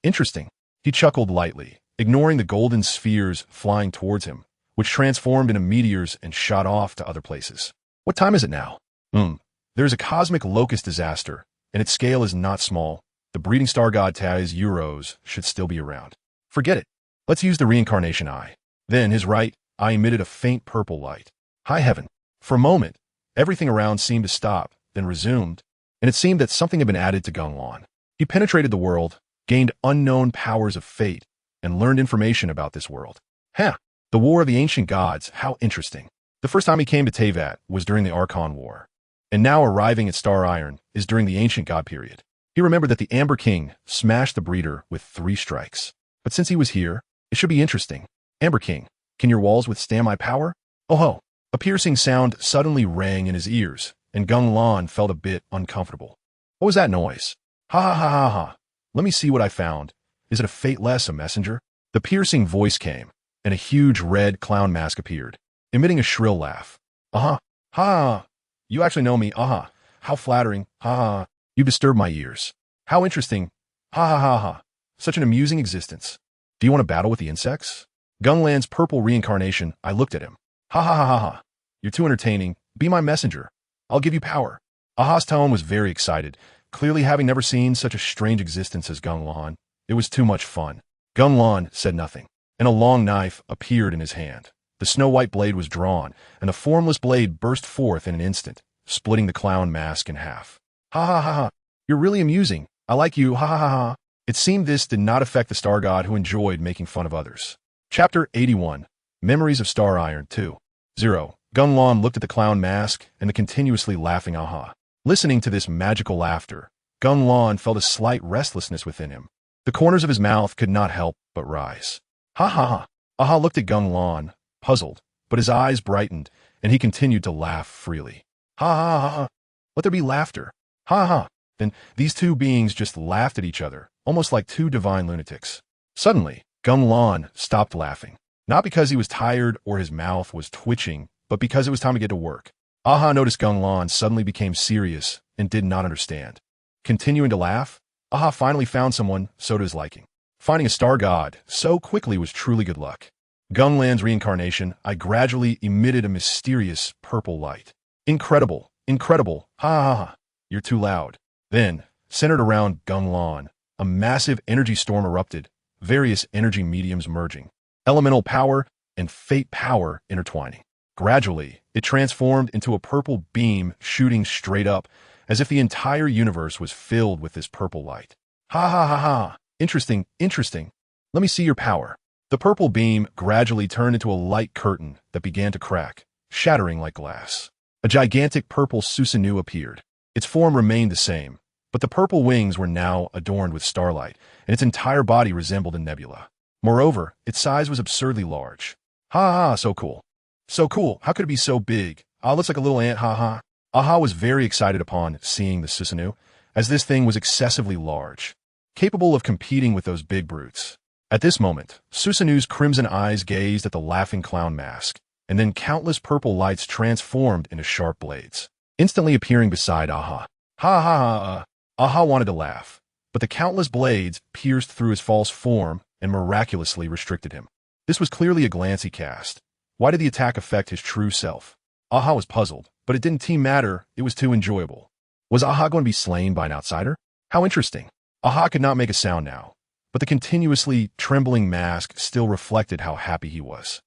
Interesting. He chuckled lightly, ignoring the golden spheres flying towards him, which transformed into meteors and shot off to other places. What time is it now? There is a cosmic locust disaster, and its scale is not small. The breeding star god Tai's Euros should still be around. Forget it. Let's use the reincarnation eye. Then his right eye emitted a faint purple light. High heaven. For a moment, everything around seemed to stop, then resumed, and it seemed that something had been added to Genglan. He penetrated the world, gained unknown powers of fate, and learned information about this world. The War of the Ancient Gods, how interesting. The first time he came to Teyvat was during the Archon War, and now arriving at Star Iron is during the Ancient God period. He remembered that the Amber King smashed the breeder with 3 strikes. But since he was here, it should be interesting. Amber King, can your walls withstand my power? Oh ho! A piercing sound suddenly rang in his ears, and Genglan felt a bit uncomfortable. What was that noise? Ha ha ha ha ha. Let me see what I found. Is it a fateless, a messenger? The piercing voice came, and a huge red clown mask appeared, emitting a shrill laugh. Ha! You actually know me, How flattering, ha! You disturb my ears. How interesting, ha! Such an amusing existence. Do you want to battle with the insects? Genglan's purple reincarnation, I looked at him. Ha! You're too entertaining. Be my messenger. I'll give you power. Aha's tone was very excited, clearly having never seen such a strange existence as Genglan. It was too much fun. Genglan said nothing, and a long knife appeared in his hand. The snow-white blade was drawn, and the formless blade burst forth in an instant, splitting the clown mask in half. Ha! You're really amusing. I like you, ha ha ha ha. It seemed this did not affect the star god who enjoyed making fun of others. Chapter 81. Memories of Star Iron 2. 0. Gunlon looked at the clown mask and the continuously laughing Aha. Listening to this magical laughter, Gunlon felt a slight restlessness within him. The corners of his mouth could not help but rise. Ha ha ha. Aha looked at Gunlon, puzzled, but his eyes brightened, and he continued to laugh freely. Ha ha ha ha. Let there be laughter. Ha ha. Then these two beings just laughed at each other, almost like two divine lunatics. Suddenly, Gunlon stopped laughing. Not because he was tired or his mouth was twitching, but because it was time to get to work. Aha noticed Gunlon suddenly became serious and did not understand. Continuing to laugh, Aha finally found someone so to his liking. Finding a star god so quickly was truly good luck. Gunlan's reincarnation, I gradually emitted a mysterious purple light. Incredible, incredible, ha ha ha, you're too loud. Then, centered around Gunlon, a massive energy storm erupted, various energy mediums merging, elemental power and fate power intertwining. Gradually, it transformed into a purple beam shooting straight up, as if the entire universe was filled with this purple light. Ha ha ha ha, interesting, interesting. Let me see your power. The purple beam gradually turned into a light curtain that began to crack, shattering like glass. A gigantic purple Susanoo appeared. Its form remained the same, but the purple wings were now adorned with starlight, and its entire body resembled a nebula. Moreover, its size was absurdly large. Ha ha, so cool. So cool, how could it be so big? Ah, looks like a little ant, ha ha. Aha was very excited upon seeing the Susanoo, as this thing was excessively large, capable of competing with those big brutes. At this moment, Susanoo's crimson eyes gazed at the laughing clown mask, and then countless purple lights transformed into sharp blades, instantly appearing beside Aha. Ha ha ha. Aha wanted to laugh, but the countless blades pierced through his false form and miraculously restricted him. This was clearly a glance he cast. Why did the attack affect his true self? Aha was puzzled, but it didn't matter, it was too enjoyable. Was Aha going to be slain by an outsider? How interesting. Aha could not make a sound now, but the continuously trembling mask still reflected how happy he was.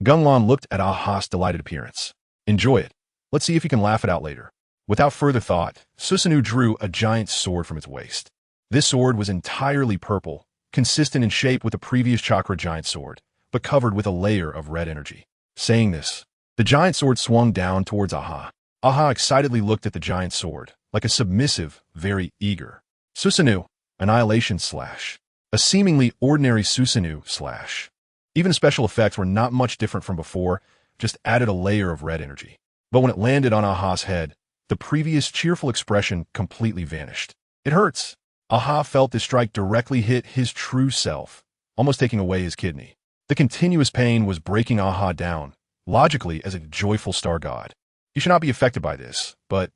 Gunlon looked at Aha's delighted appearance. Enjoy it. Let's see if you can laugh it out later. Without further thought, Susanoo drew a giant sword from its waist. This sword was entirely purple, consistent in shape with the previous chakra giant sword, but covered with a layer of red energy. Saying this, the giant sword swung down towards Aha. Aha excitedly looked at the giant sword, like a submissive, very eager. Susanoo, annihilation slash. A seemingly ordinary Susanoo slash. Even special effects were not much different from before, just added a layer of red energy. But when it landed on Aha's head, the previous cheerful expression completely vanished. It hurts. Aha felt this strike directly hit his true self, almost taking away his kidney. The continuous pain was breaking Aha down, logically as a joyful star god. He should not be affected by this, but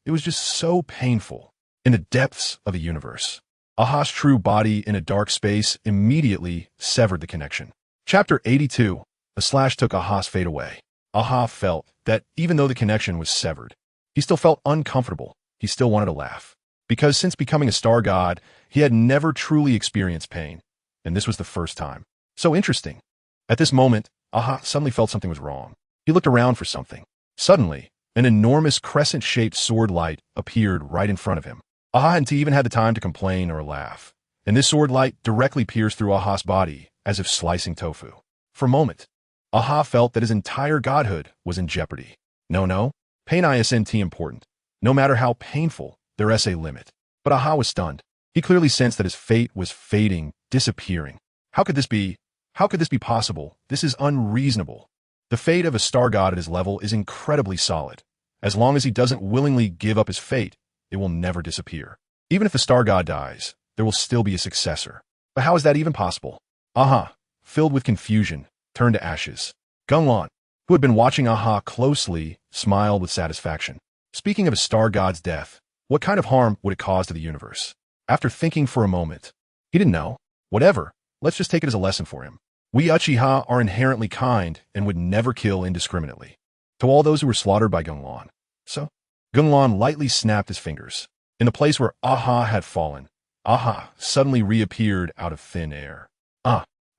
it was just so painful. In the depths of the universe, Aha's true body in a dark space immediately severed the connection. Chapter 82. The slash took Aha's fate away. Aha felt that even though the connection was severed, he still felt uncomfortable. He still wanted to laugh. Because since becoming a star god, he had never truly experienced pain, and this was the first time. So interesting. At this moment, Aha suddenly felt something was wrong. He looked around for something. Suddenly, an enormous crescent-shaped sword light appeared right in front of him. Aha hadn't even had the time to complain or laugh, and this sword light directly pierced through Aha's body as if slicing tofu. For a moment, Aha felt that his entire godhood was in jeopardy. No, pain isn't important. No matter how painful, there is a limit. But Aha was stunned. He clearly sensed that his fate was fading, disappearing. How could this be? How could this be possible? This is unreasonable. The fate of a star god at his level is incredibly solid. As long as he doesn't willingly give up his fate, it will never disappear. Even if the star god dies, there will still be a successor. But how is that even possible? Aha, filled with confusion, turned to ashes. Gunlon, who had been watching Aha closely, smiled with satisfaction. Speaking of a star god's death, what kind of harm would it cause to the universe? After thinking for a moment, he didn't know. Whatever, let's just take it as a lesson for him. We Uchiha are inherently kind and would never kill indiscriminately. To all those who were slaughtered by Gunlon. So, Gunlon lightly snapped his fingers. In the place where Aha had fallen, Aha suddenly reappeared out of thin air.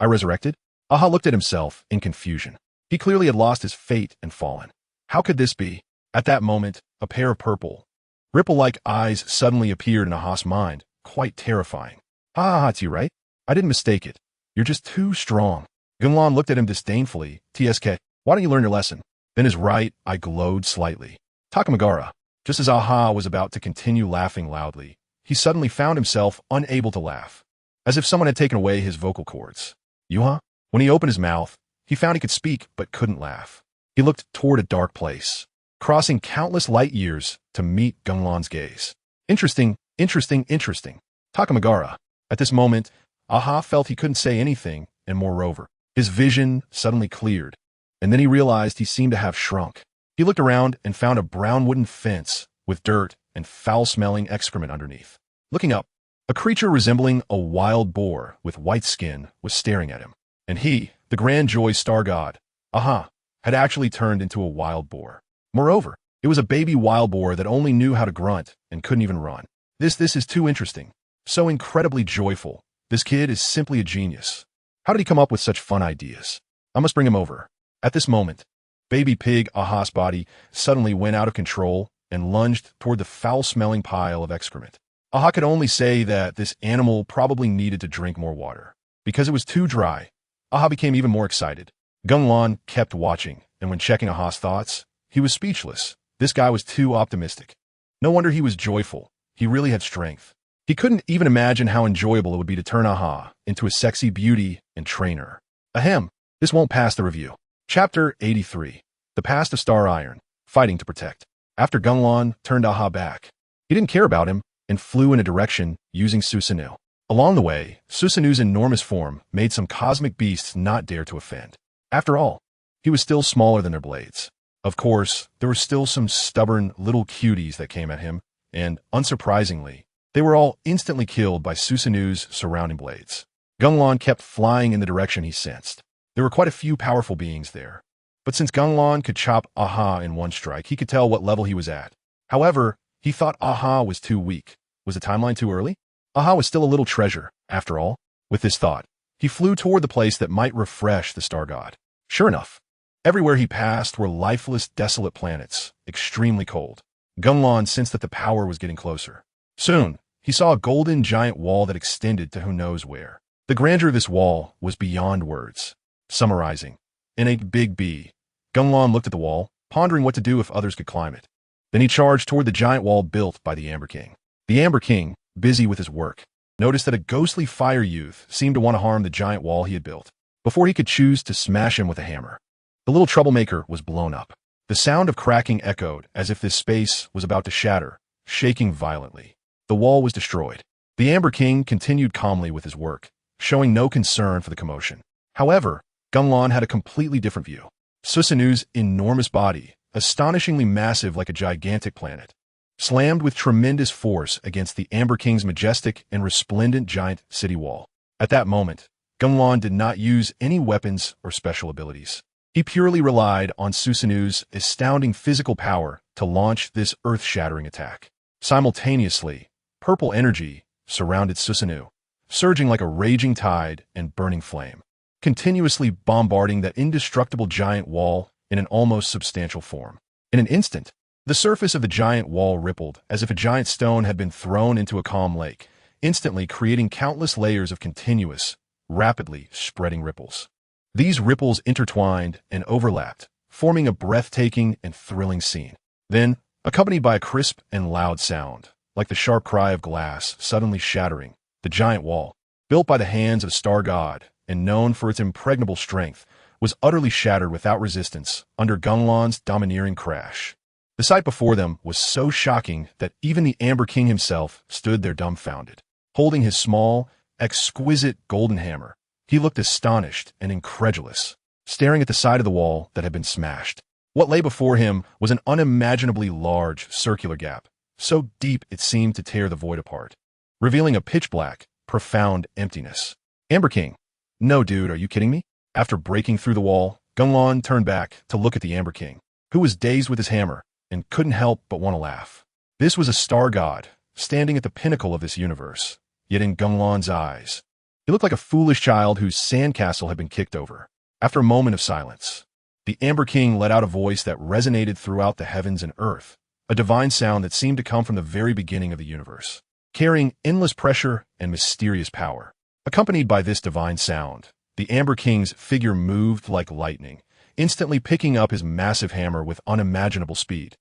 I resurrected? Aha looked at himself in confusion. He clearly had lost his fate and fallen. How could this be? At that moment, a pair of purple, ripple-like eyes suddenly appeared in Aha's mind, quite terrifying. Ha ha ha, T, right? I didn't mistake it. You're just too strong. Gunlan looked at him disdainfully. TSK, why don't you learn your lesson? Then his right eye glowed slightly. Takamagara. Just as Aha was about to continue laughing loudly, he suddenly found himself unable to laugh, as if someone had taken away his vocal cords. Yuha? When he opened his mouth, he found he could speak but couldn't laugh. He looked toward a dark place, crossing countless light years to meet Gunlan's gaze. Interesting, interesting, interesting. Takamagara. At this moment, Aha felt he couldn't say anything, and moreover, his vision suddenly cleared, and then he realized he seemed to have shrunk. He looked around and found a brown wooden fence with dirt and foul-smelling excrement underneath. Looking up, a creature resembling a wild boar with white skin was staring at him. And he, the Grand Joy Star God, Aha, had actually turned into a wild boar. Moreover, it was a baby wild boar that only knew how to grunt and couldn't even run. This is too interesting. So incredibly joyful. This kid is simply a genius. How did he come up with such fun ideas? I must bring him over. At this moment, baby pig Aha's body suddenly went out of control and lunged toward the foul-smelling pile of excrement. Aha could only say that this animal probably needed to drink more water. Because it was too dry, Aha became even more excited. Gunlan kept watching, and when checking Aha's thoughts, he was speechless. This guy was too optimistic. No wonder he was joyful. He really had strength. He couldn't even imagine how enjoyable it would be to turn Aha into a sexy beauty and trainer. Ahem, this won't pass the review. Chapter 83. The Past of Star Iron, Fighting to Protect. After Gunlan turned Aha back, he didn't care about him and flew in a direction using Susanoo. Along the way, Susanoo's enormous form made some cosmic beasts not dare to offend. After all, he was still smaller than their blades. Of course, there were still some stubborn little cuties that came at him, and, unsurprisingly, they were all instantly killed by Susanoo's surrounding blades. Gunlan kept flying in the direction he sensed. There were quite a few powerful beings there. But since Gunlan could chop Aha in one strike, he could tell what level he was at. However, he thought Aha was too weak. Was the timeline too early? Aha was still a little treasure, after all. With this thought, he flew toward the place that might refresh the star god. Sure enough, everywhere he passed were lifeless, desolate planets, extremely cold. Gunlan sensed that the power was getting closer. Soon, he saw a golden giant wall that extended to who knows where. The grandeur of this wall was beyond words. Summarizing, in a big B, Gunlan looked at the wall, pondering what to do if others could climb it. Then he charged toward the giant wall built by the Amber King. The Amber King, busy with his work, noticed that a ghostly fire youth seemed to want to harm the giant wall he had built. Before he could choose to smash him with a hammer, the little troublemaker was blown up. The sound of cracking echoed as if this space was about to shatter, shaking violently. The wall was destroyed. The Amber King continued calmly with his work, showing no concern for the commotion. However, Gunlan had a completely different view. Susanoo's enormous body, astonishingly massive like a gigantic planet, slammed with tremendous force against the Amber King's majestic and resplendent giant city wall. At that moment, Gunlan did not use any weapons or special abilities. He purely relied on Susanoo's astounding physical power to launch this earth-shattering attack. Simultaneously, purple energy surrounded Susanoo, surging like a raging tide and burning flame, continuously bombarding that indestructible giant wall in an almost substantial form. In an instant, the surface of the giant wall rippled as if a giant stone had been thrown into a calm lake, instantly creating countless layers of continuous, rapidly spreading ripples. These ripples intertwined and overlapped, forming a breathtaking and thrilling scene. Then, accompanied by a crisp and loud sound, like the sharp cry of glass suddenly shattering, the giant wall, built by the hands of Star God and known for its impregnable strength, was utterly shattered without resistance under Gunlan's domineering crash. The sight before them was so shocking that even the Amber King himself stood there dumbfounded. Holding his small, exquisite golden hammer, he looked astonished and incredulous, staring at the side of the wall that had been smashed. What lay before him was an unimaginably large circular gap, so deep it seemed to tear the void apart, revealing a pitch-black, profound emptiness. Amber King. No, dude, are you kidding me? After breaking through the wall, Gunlan turned back to look at the Amber King, who was dazed with his hammer and couldn't help but want to laugh. This was a star god, standing at the pinnacle of this universe, yet in Gunlan's eyes, he looked like a foolish child whose sandcastle had been kicked over. After a moment of silence, the Amber King let out a voice that resonated throughout the heavens and earth, a divine sound that seemed to come from the very beginning of the universe. carrying endless pressure and mysterious power. Accompanied by this divine sound, the Amber King's figure moved like lightning, instantly picking up his massive hammer with unimaginable speed.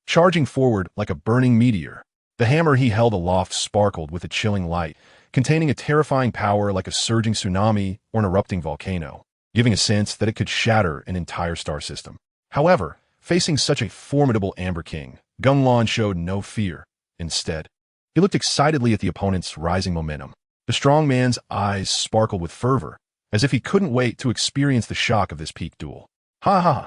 Charging forward like a burning meteor, the hammer he held aloft sparkled with a chilling light, containing a terrifying power like a surging tsunami or an erupting volcano, giving a sense that it could shatter an entire star system. However, facing such a formidable Amber King, Geng showed no fear. Instead, he looked excitedly at the opponent's rising momentum. The strong man's eyes sparkled with fervor, as if he couldn't wait to experience the shock of this peak duel. Ha ha!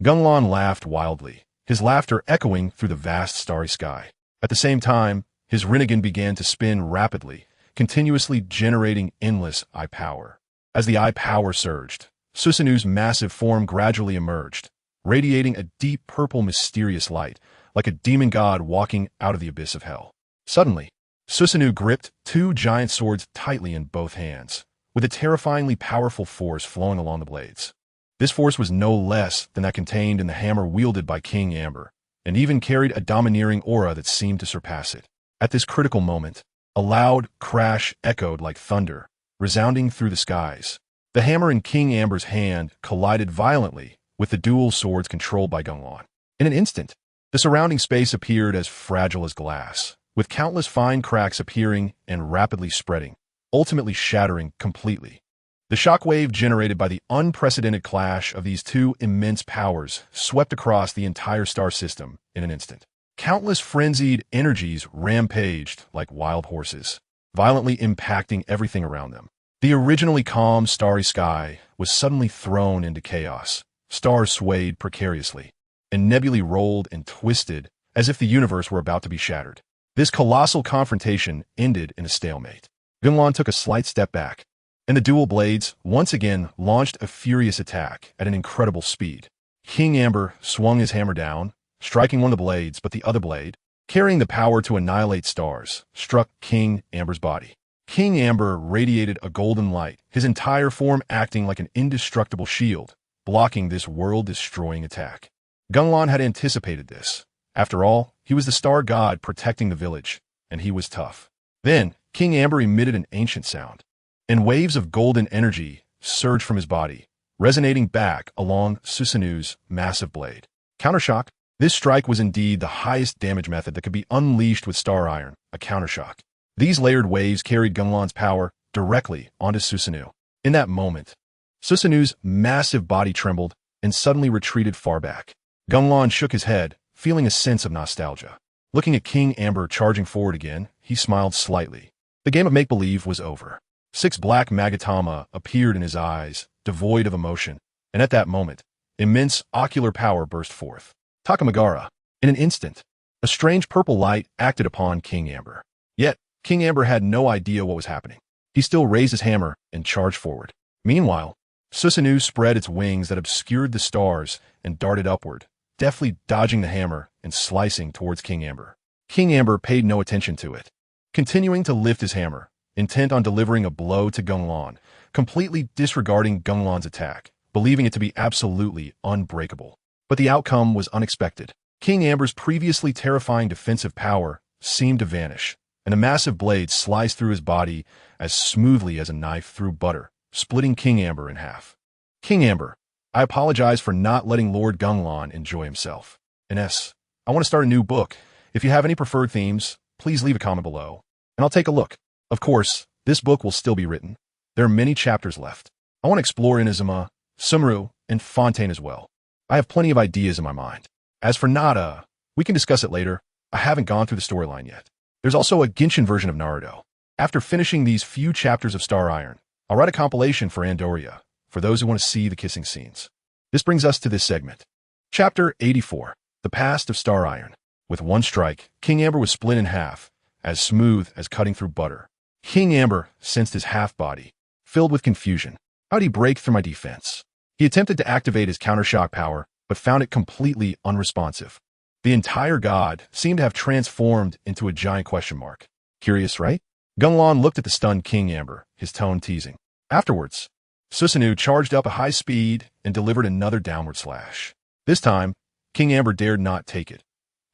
Geng laughed wildly, his laughter echoing through the vast starry sky. At the same time, his Rinnegan began to spin rapidly, continuously generating endless eye power. As the eye power surged, Susanoo's massive form gradually emerged, radiating a deep purple mysterious light, like a demon god walking out of the abyss of hell. Suddenly, Susanoo gripped two giant swords tightly in both hands, with a terrifyingly powerful force flowing along the blades. This force was no less than that contained in the hammer wielded by King Amber, and even carried a domineering aura that seemed to surpass it. At this critical moment, a loud crash echoed like thunder, resounding through the skies. The hammer in King Amber's hand collided violently with the dual swords controlled by Geng. In an instant, the surrounding space appeared as fragile as glass, with countless fine cracks appearing and rapidly spreading, ultimately shattering completely. The shockwave generated by the unprecedented clash of these two immense powers swept across the entire star system in an instant. Countless frenzied energies rampaged like wild horses, violently impacting everything around them. The originally calm, starry sky was suddenly thrown into chaos. Stars swayed precariously, and nebulae rolled and twisted as if the universe were about to be shattered. This colossal confrontation ended in a stalemate. Geng took a slight step back, and the dual blades once again launched a furious attack at an incredible speed. King Amber swung his hammer down, striking one of the blades, but the other blade, carrying the power to annihilate stars, struck King Amber's body. King Amber radiated a golden light, his entire form acting like an indestructible shield, blocking this world-destroying attack. Geng had anticipated this. After all, he was the star god protecting the village, and he was tough. Then, King Amber emitted an ancient sound, and waves of golden energy surged from his body, resonating back along Susanoo's massive blade. Countershock. This strike was indeed the highest damage method that could be unleashed with Star Iron, a countershock. These layered waves carried Genglan's power directly onto Susanoo. In that moment, Susanoo's massive body trembled and suddenly retreated far back. Genglan shook his head, feeling a sense of nostalgia. Looking at King Amber charging forward again, he smiled slightly. The game of make-believe was over. 6 black magatama appeared in his eyes, devoid of emotion, and at that moment, immense ocular power burst forth. Takamagara. In an instant, a strange purple light acted upon King Amber. Yet, King Amber had no idea what was happening. He still raised his hammer and charged forward. Meanwhile, Susanoo spread its wings that obscured the stars and darted upward, deftly dodging the hammer and slicing towards King Amber. King Amber paid no attention to it, continuing to lift his hammer, intent on delivering a blow to Genglan, completely disregarding Genglan's attack, believing it to be absolutely unbreakable. But the outcome was unexpected. King Amber's previously terrifying defensive power seemed to vanish, and a massive blade sliced through his body as smoothly as a knife through butter, splitting King Amber in half. King Amber, I apologize for not letting Lord Genglan enjoy himself. Ines, I want to start a new book. If you have any preferred themes, please leave a comment below, and I'll take a look. Of course, this book will still be written. There are many chapters left. I want to explore Inazuma, Sumeru, and Fontaine as well. I have plenty of ideas in my mind. As for Nada, we can discuss it later. I haven't gone through the storyline yet. There's also a Genshin version of Naruto. After finishing these few chapters of Star Iron, I'll write a compilation for Andoria, for those who want to see the kissing scenes. This brings us to this segment. Chapter 84, The Past of Star Iron. With one strike, King Amber was split in half, as smooth as cutting through butter. King Amber sensed his half-body, filled with confusion. How'd he break through my defense? He attempted to activate his countershock power, but found it completely unresponsive. The entire god seemed to have transformed into a giant question mark. Curious, right? Genglan looked at the stunned King Amber, his tone teasing. Afterwards, Susanoo charged up at high speed and delivered another downward slash. This time, King Amber dared not take it.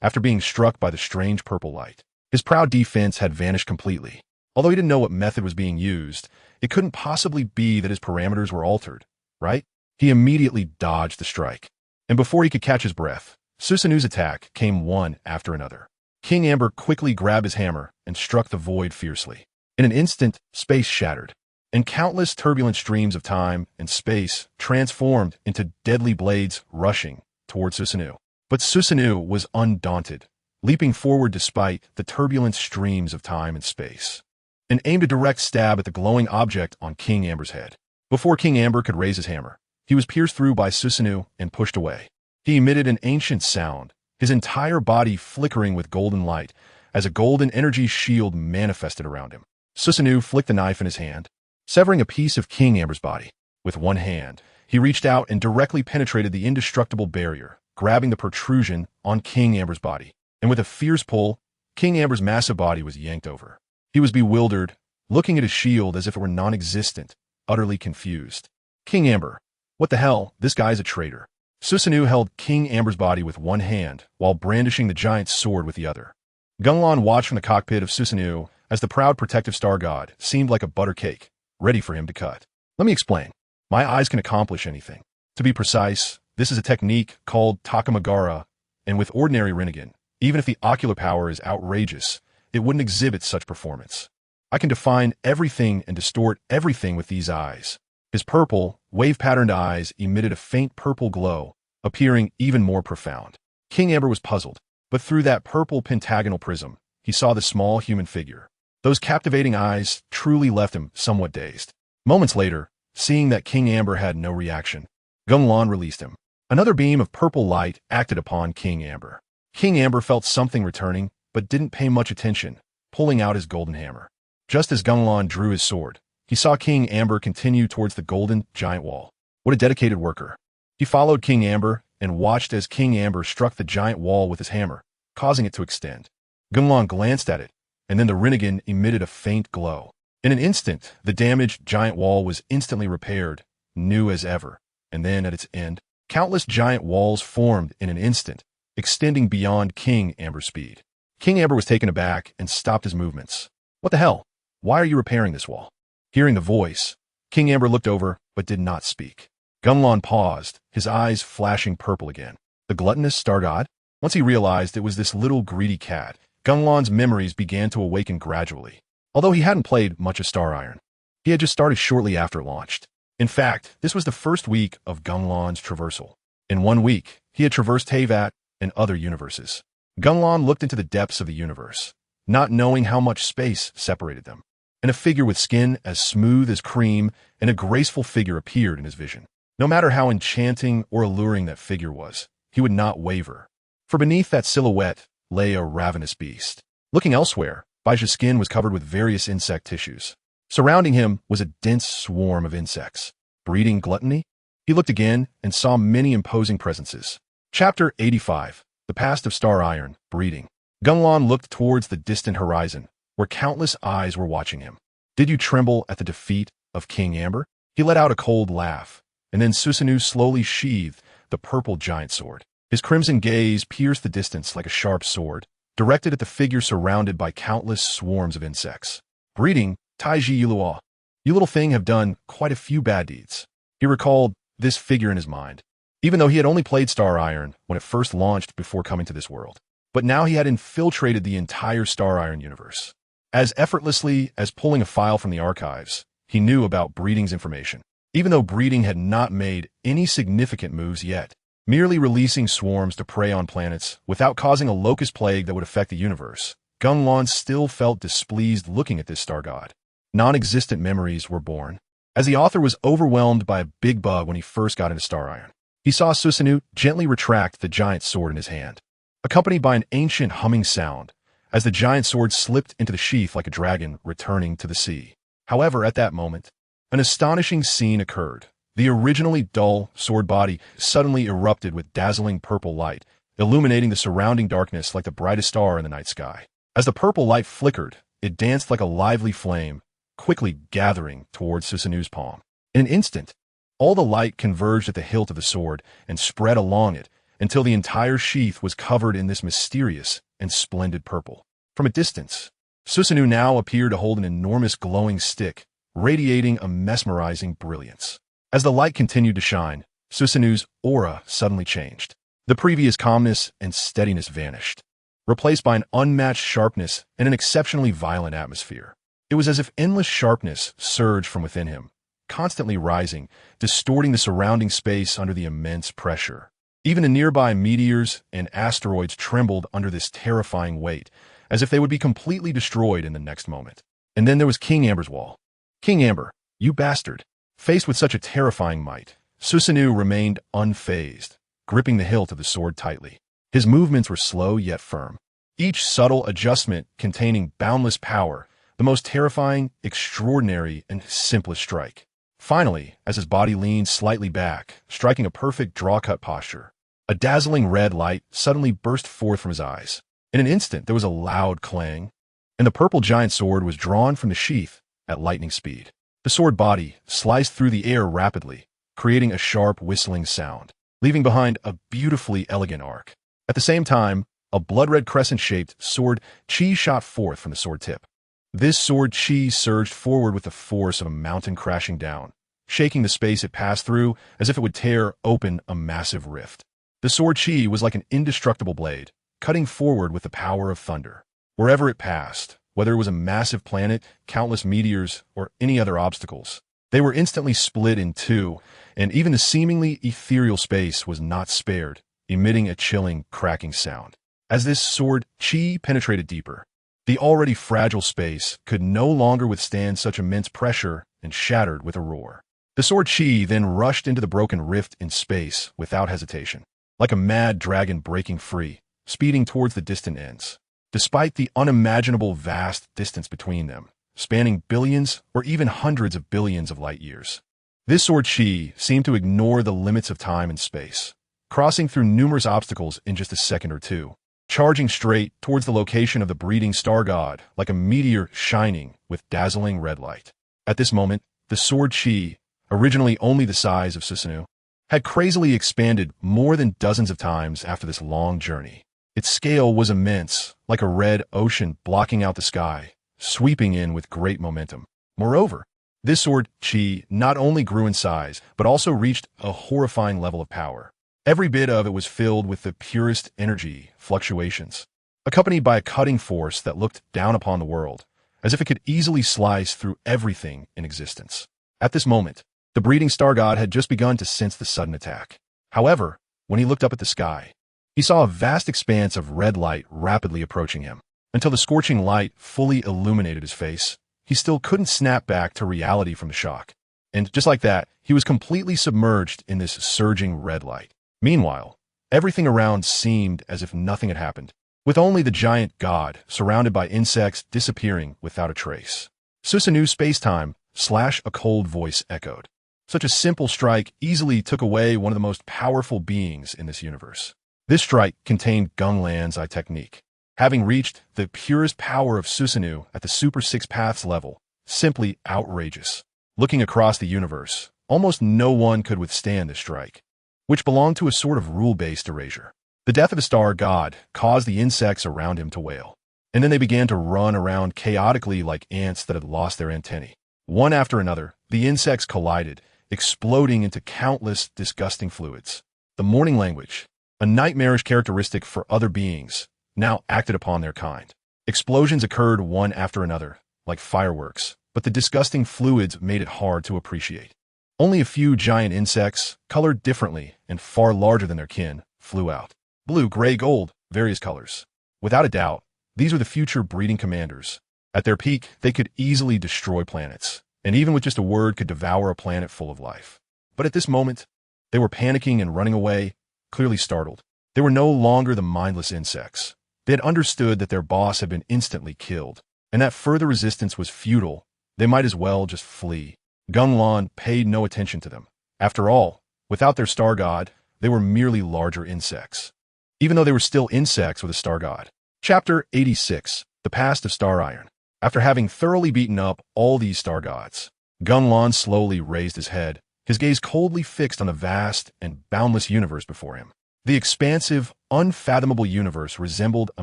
After being struck by the strange purple light, His proud defense had vanished completely. Although he didn't know what method was being used, it couldn't possibly be that his parameters were altered, right? He immediately dodged the strike. And before he could catch his breath, Susanoo's attack came one after another. King Amber quickly grabbed his hammer and struck the void fiercely. In an instant, space shattered, and countless turbulent streams of time and space transformed into deadly blades rushing toward Susanoo. But Susanoo was undaunted, leaping forward despite the turbulent streams of time and space, and aimed a direct stab at the glowing object on King Amber's head. Before King Amber could raise his hammer, he was pierced through by Susanoo and pushed away. He emitted an ancient sound, his entire body flickering with golden light as a golden energy shield manifested around him. Susanoo flicked the knife in his hand, severing a piece of King Amber's body. With one hand, he reached out and directly penetrated the indestructible barrier, grabbing the protrusion on King Amber's body. And with a fierce pull, King Amber's massive body was yanked over. He was bewildered, looking at his shield as if it were non-existent, utterly confused. King Amber, what the hell? This guy's a traitor. Susanoo held King Amber's body with one hand while brandishing the giant sword with the other. Gunlon watched from the cockpit of Susanoo as the proud protective star god seemed like a butter cake, ready for him to cut. Let me explain. My eyes can accomplish anything. To be precise, this is a technique called Takamagara, and with ordinary Rinnegan, even if the ocular power is outrageous, it wouldn't exhibit such performance. I can define everything and distort everything with these eyes. His purple, wave-patterned eyes emitted a faint purple glow, appearing even more profound. King Amber was puzzled, but through that purple pentagonal prism, he saw the small human figure. Those captivating eyes truly left him somewhat dazed. Moments later, seeing that King Amber had no reaction, Gunlon released him. Another beam of purple light acted upon King Amber. King Amber felt something returning, but didn't pay much attention, pulling out his golden hammer. Just as Gunlon drew his sword, he saw King Amber continue towards the golden giant wall. What a dedicated worker. He followed King Amber and watched as King Amber struck the giant wall with his hammer, causing it to extend. Gunlon glanced at it, and then the Rinnegan emitted a faint glow. In an instant, the damaged giant wall was instantly repaired, new as ever, and then at its end, countless giant walls formed in an instant, extending beyond King Amber's speed. King Amber was taken aback and stopped his movements. What the hell? Why are you repairing this wall? Hearing the voice, King Amber looked over but did not speak. Gunlon paused, his eyes flashing purple again. The gluttonous star god? Once he realized it was this little greedy cat, Gunlon's memories began to awaken gradually. Although he hadn't played much of Star Iron, he had just started shortly after it launched. In fact, this was the first week of Gunlon's traversal. In 1 week, he had traversed Teyvat and other universes. Gunlon looked into the depths of the universe, not knowing how much space separated them. And a figure with skin as smooth as cream and a graceful figure appeared in his vision. No matter how enchanting or alluring that figure was, he would not waver. For beneath that silhouette lay a ravenous beast. Looking elsewhere, Baija's skin was covered with various insect tissues. Surrounding him was a dense swarm of insects. Breeding gluttony? He looked again and saw many imposing presences. Chapter 85, The Past of Star Iron, Breeding. Gunlon looked towards the distant horizon, where countless eyes were watching him. Did you tremble at the defeat of King Amber? He let out a cold laugh, and then Susanoo slowly sheathed the purple giant sword. His crimson gaze pierced the distance like a sharp sword, directed at the figure surrounded by countless swarms of insects. Breeding, Taiji Yulua. You little thing have done quite a few bad deeds. He recalled this figure in his mind, even though he had only played Star Iron when it first launched before coming to this world. But now he had infiltrated the entire Star Iron universe. As effortlessly as pulling a file from the archives, he knew about Breeding's information. Even though Breeding had not made any significant moves yet, merely releasing swarms to prey on planets without causing a locust plague that would affect the universe, Gunlon still felt displeased looking at this star god. Non-existent memories were born. As the author was overwhelmed by a big bug when he first got into Star Iron, he saw Susanoo gently retract the giant sword in his hand, accompanied by an ancient humming sound, as the giant sword slipped into the sheath like a dragon returning to the sea. However, at that moment, an astonishing scene occurred. The originally dull sword body suddenly erupted with dazzling purple light, illuminating the surrounding darkness like the brightest star in the night sky. As the purple light flickered, it danced like a lively flame, quickly gathering towards Susanoo's palm. In an instant, all the light converged at the hilt of the sword and spread along it until the entire sheath was covered in this mysterious and splendid purple. From a distance, Susanoo now appeared to hold an enormous glowing stick, radiating a mesmerizing brilliance. As the light continued to shine, Susanoo's aura suddenly changed. The previous calmness and steadiness vanished, replaced by an unmatched sharpness and an exceptionally violent atmosphere. It was as if endless sharpness surged from within him, constantly rising, distorting the surrounding space under the immense pressure. Even the nearby meteors and asteroids trembled under this terrifying weight, as if they would be completely destroyed in the next moment. And then there was King Amber's wall. King Amber, you bastard! Faced with such a terrifying might, Susanoo remained unfazed, gripping the hilt of the sword tightly. His movements were slow yet firm, each subtle adjustment containing boundless power, the most terrifying, extraordinary, and simplest strike. Finally, as his body leaned slightly back, striking a perfect draw-cut posture, a dazzling red light suddenly burst forth from his eyes. In an instant, there was a loud clang, and the purple giant sword was drawn from the sheath at lightning speed. The sword body sliced through the air rapidly, creating a sharp whistling sound, leaving behind a beautifully elegant arc. At the same time, a blood-red crescent-shaped sword chi shot forth from the sword tip. This sword chi surged forward with the force of a mountain crashing down, shaking the space it passed through as if it would tear open a massive rift. The sword chi was like an indestructible blade, cutting forward with the power of thunder. Wherever it passed, whether it was a massive planet, countless meteors, or any other obstacles, they were instantly split in two, and even the seemingly ethereal space was not spared, emitting a chilling, cracking sound. As this sword chi penetrated deeper, the already fragile space could no longer withstand such immense pressure and shattered with a roar. The sword chi then rushed into the broken rift in space without hesitation, like a mad dragon breaking free, speeding towards the distant ends. Despite the unimaginable vast distance between them, spanning billions or even hundreds of billions of light years, this sword chi seemed to ignore the limits of time and space, crossing through numerous obstacles in just a second or two, charging straight towards the location of the breeding star god like a meteor shining with dazzling red light. At this moment, the sword chi, originally only the size of Susanoo, had crazily expanded more than dozens of times after this long journey. Its scale was immense, like a red ocean blocking out the sky, sweeping in with great momentum. Moreover, this sword chi not only grew in size, but also reached a horrifying level of power. Every bit of it was filled with the purest energy fluctuations, accompanied by a cutting force that looked down upon the world, as if it could easily slice through everything in existence. At this moment, the breeding star god had just begun to sense the sudden attack. However, when he looked up at the sky, he saw a vast expanse of red light rapidly approaching him. Until the scorching light fully illuminated his face, he still couldn't snap back to reality from the shock. And just like that, he was completely submerged in this surging red light. Meanwhile, everything around seemed as if nothing had happened, with only the giant god surrounded by insects disappearing without a trace. Susanoo's space-time / a cold voice echoed. Such a simple strike easily took away one of the most powerful beings in this universe. This strike contained Genglan's eye technique. Having reached the purest power of Susanoo at the Super 6 Paths level, simply outrageous. Looking across the universe, almost no one could withstand this strike, which belonged to a sort of rule-based erasure. The death of a star god caused the insects around him to wail, and then they began to run around chaotically like ants that had lost their antennae. One after another, the insects collided, exploding into countless disgusting fluids. The mourning language, a nightmarish characteristic for other beings, now acted upon their kind. Explosions occurred one after another, like fireworks, but the disgusting fluids made it hard to appreciate. Only a few giant insects, colored differently and far larger than their kin, flew out. Blue, gray, gold, various colors. Without a doubt, these were the future breeding commanders. At their peak, they could easily destroy planets, and even with just a word could devour a planet full of life. But at this moment, they were panicking and running away, clearly startled. They were no longer the mindless insects. They had understood that their boss had been instantly killed, and that further resistance was futile. They might as well just flee. Genglan paid no attention to them. After all, without their star god, they were merely larger insects, even though they were still insects with a star god. Chapter 86, The Past of Star Iron. After having thoroughly beaten up all these star gods, Genglan slowly raised his head, his gaze coldly fixed on the vast and boundless universe before him. The expansive, unfathomable universe resembled a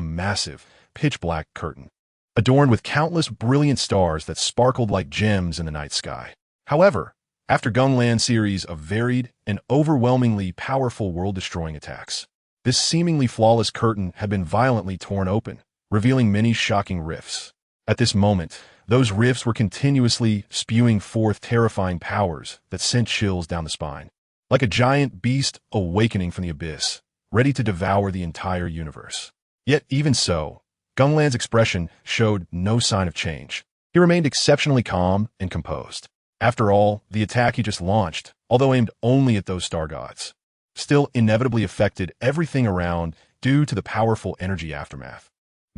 massive, pitch-black curtain, adorned with countless brilliant stars that sparkled like gems in the night sky. However, after Genglan's series of varied and overwhelmingly powerful world-destroying attacks, this seemingly flawless curtain had been violently torn open, revealing many shocking rifts. At this moment, those rifts were continuously spewing forth terrifying powers that sent chills down the spine, like a giant beast awakening from the abyss, ready to devour the entire universe. Yet even so, Genglan's expression showed no sign of change. He remained exceptionally calm and composed. After all, the attack he just launched, although aimed only at those star gods, still inevitably affected everything around due to the powerful energy aftermath.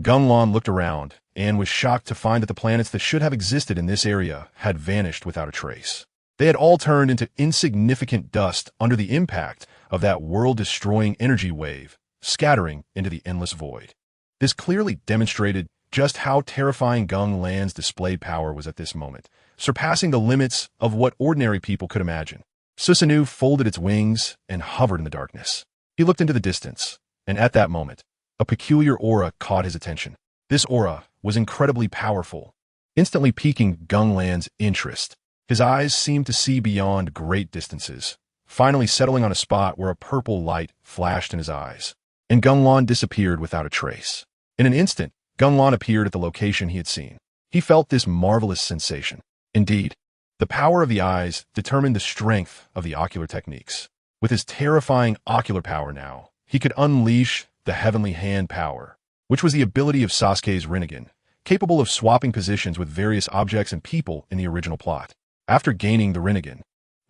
Genglan looked around and was shocked to find that the planets that should have existed in this area had vanished without a trace. They had all turned into insignificant dust under the impact of that world-destroying energy wave, scattering into the endless void. This clearly demonstrated just how terrifying Genglan's displayed power was at this moment, surpassing the limits of what ordinary people could imagine. Susanoo folded its wings and hovered in the darkness. He looked into the distance, and at that moment, a peculiar aura caught his attention. This aura was incredibly powerful, instantly piquing Genglan's interest. His eyes seemed to see beyond great distances, finally settling on a spot where a purple light flashed in his eyes, and Genglan disappeared without a trace. In an instant, Genglan appeared at the location he had seen. He felt this marvelous sensation. Indeed, the power of the eyes determined the strength of the ocular techniques. With his terrifying ocular power now, he could unleash the heavenly hand power, which was the ability of Sasuke's Rinnegan, capable of swapping positions with various objects and people in the original plot. After gaining the Rinnegan,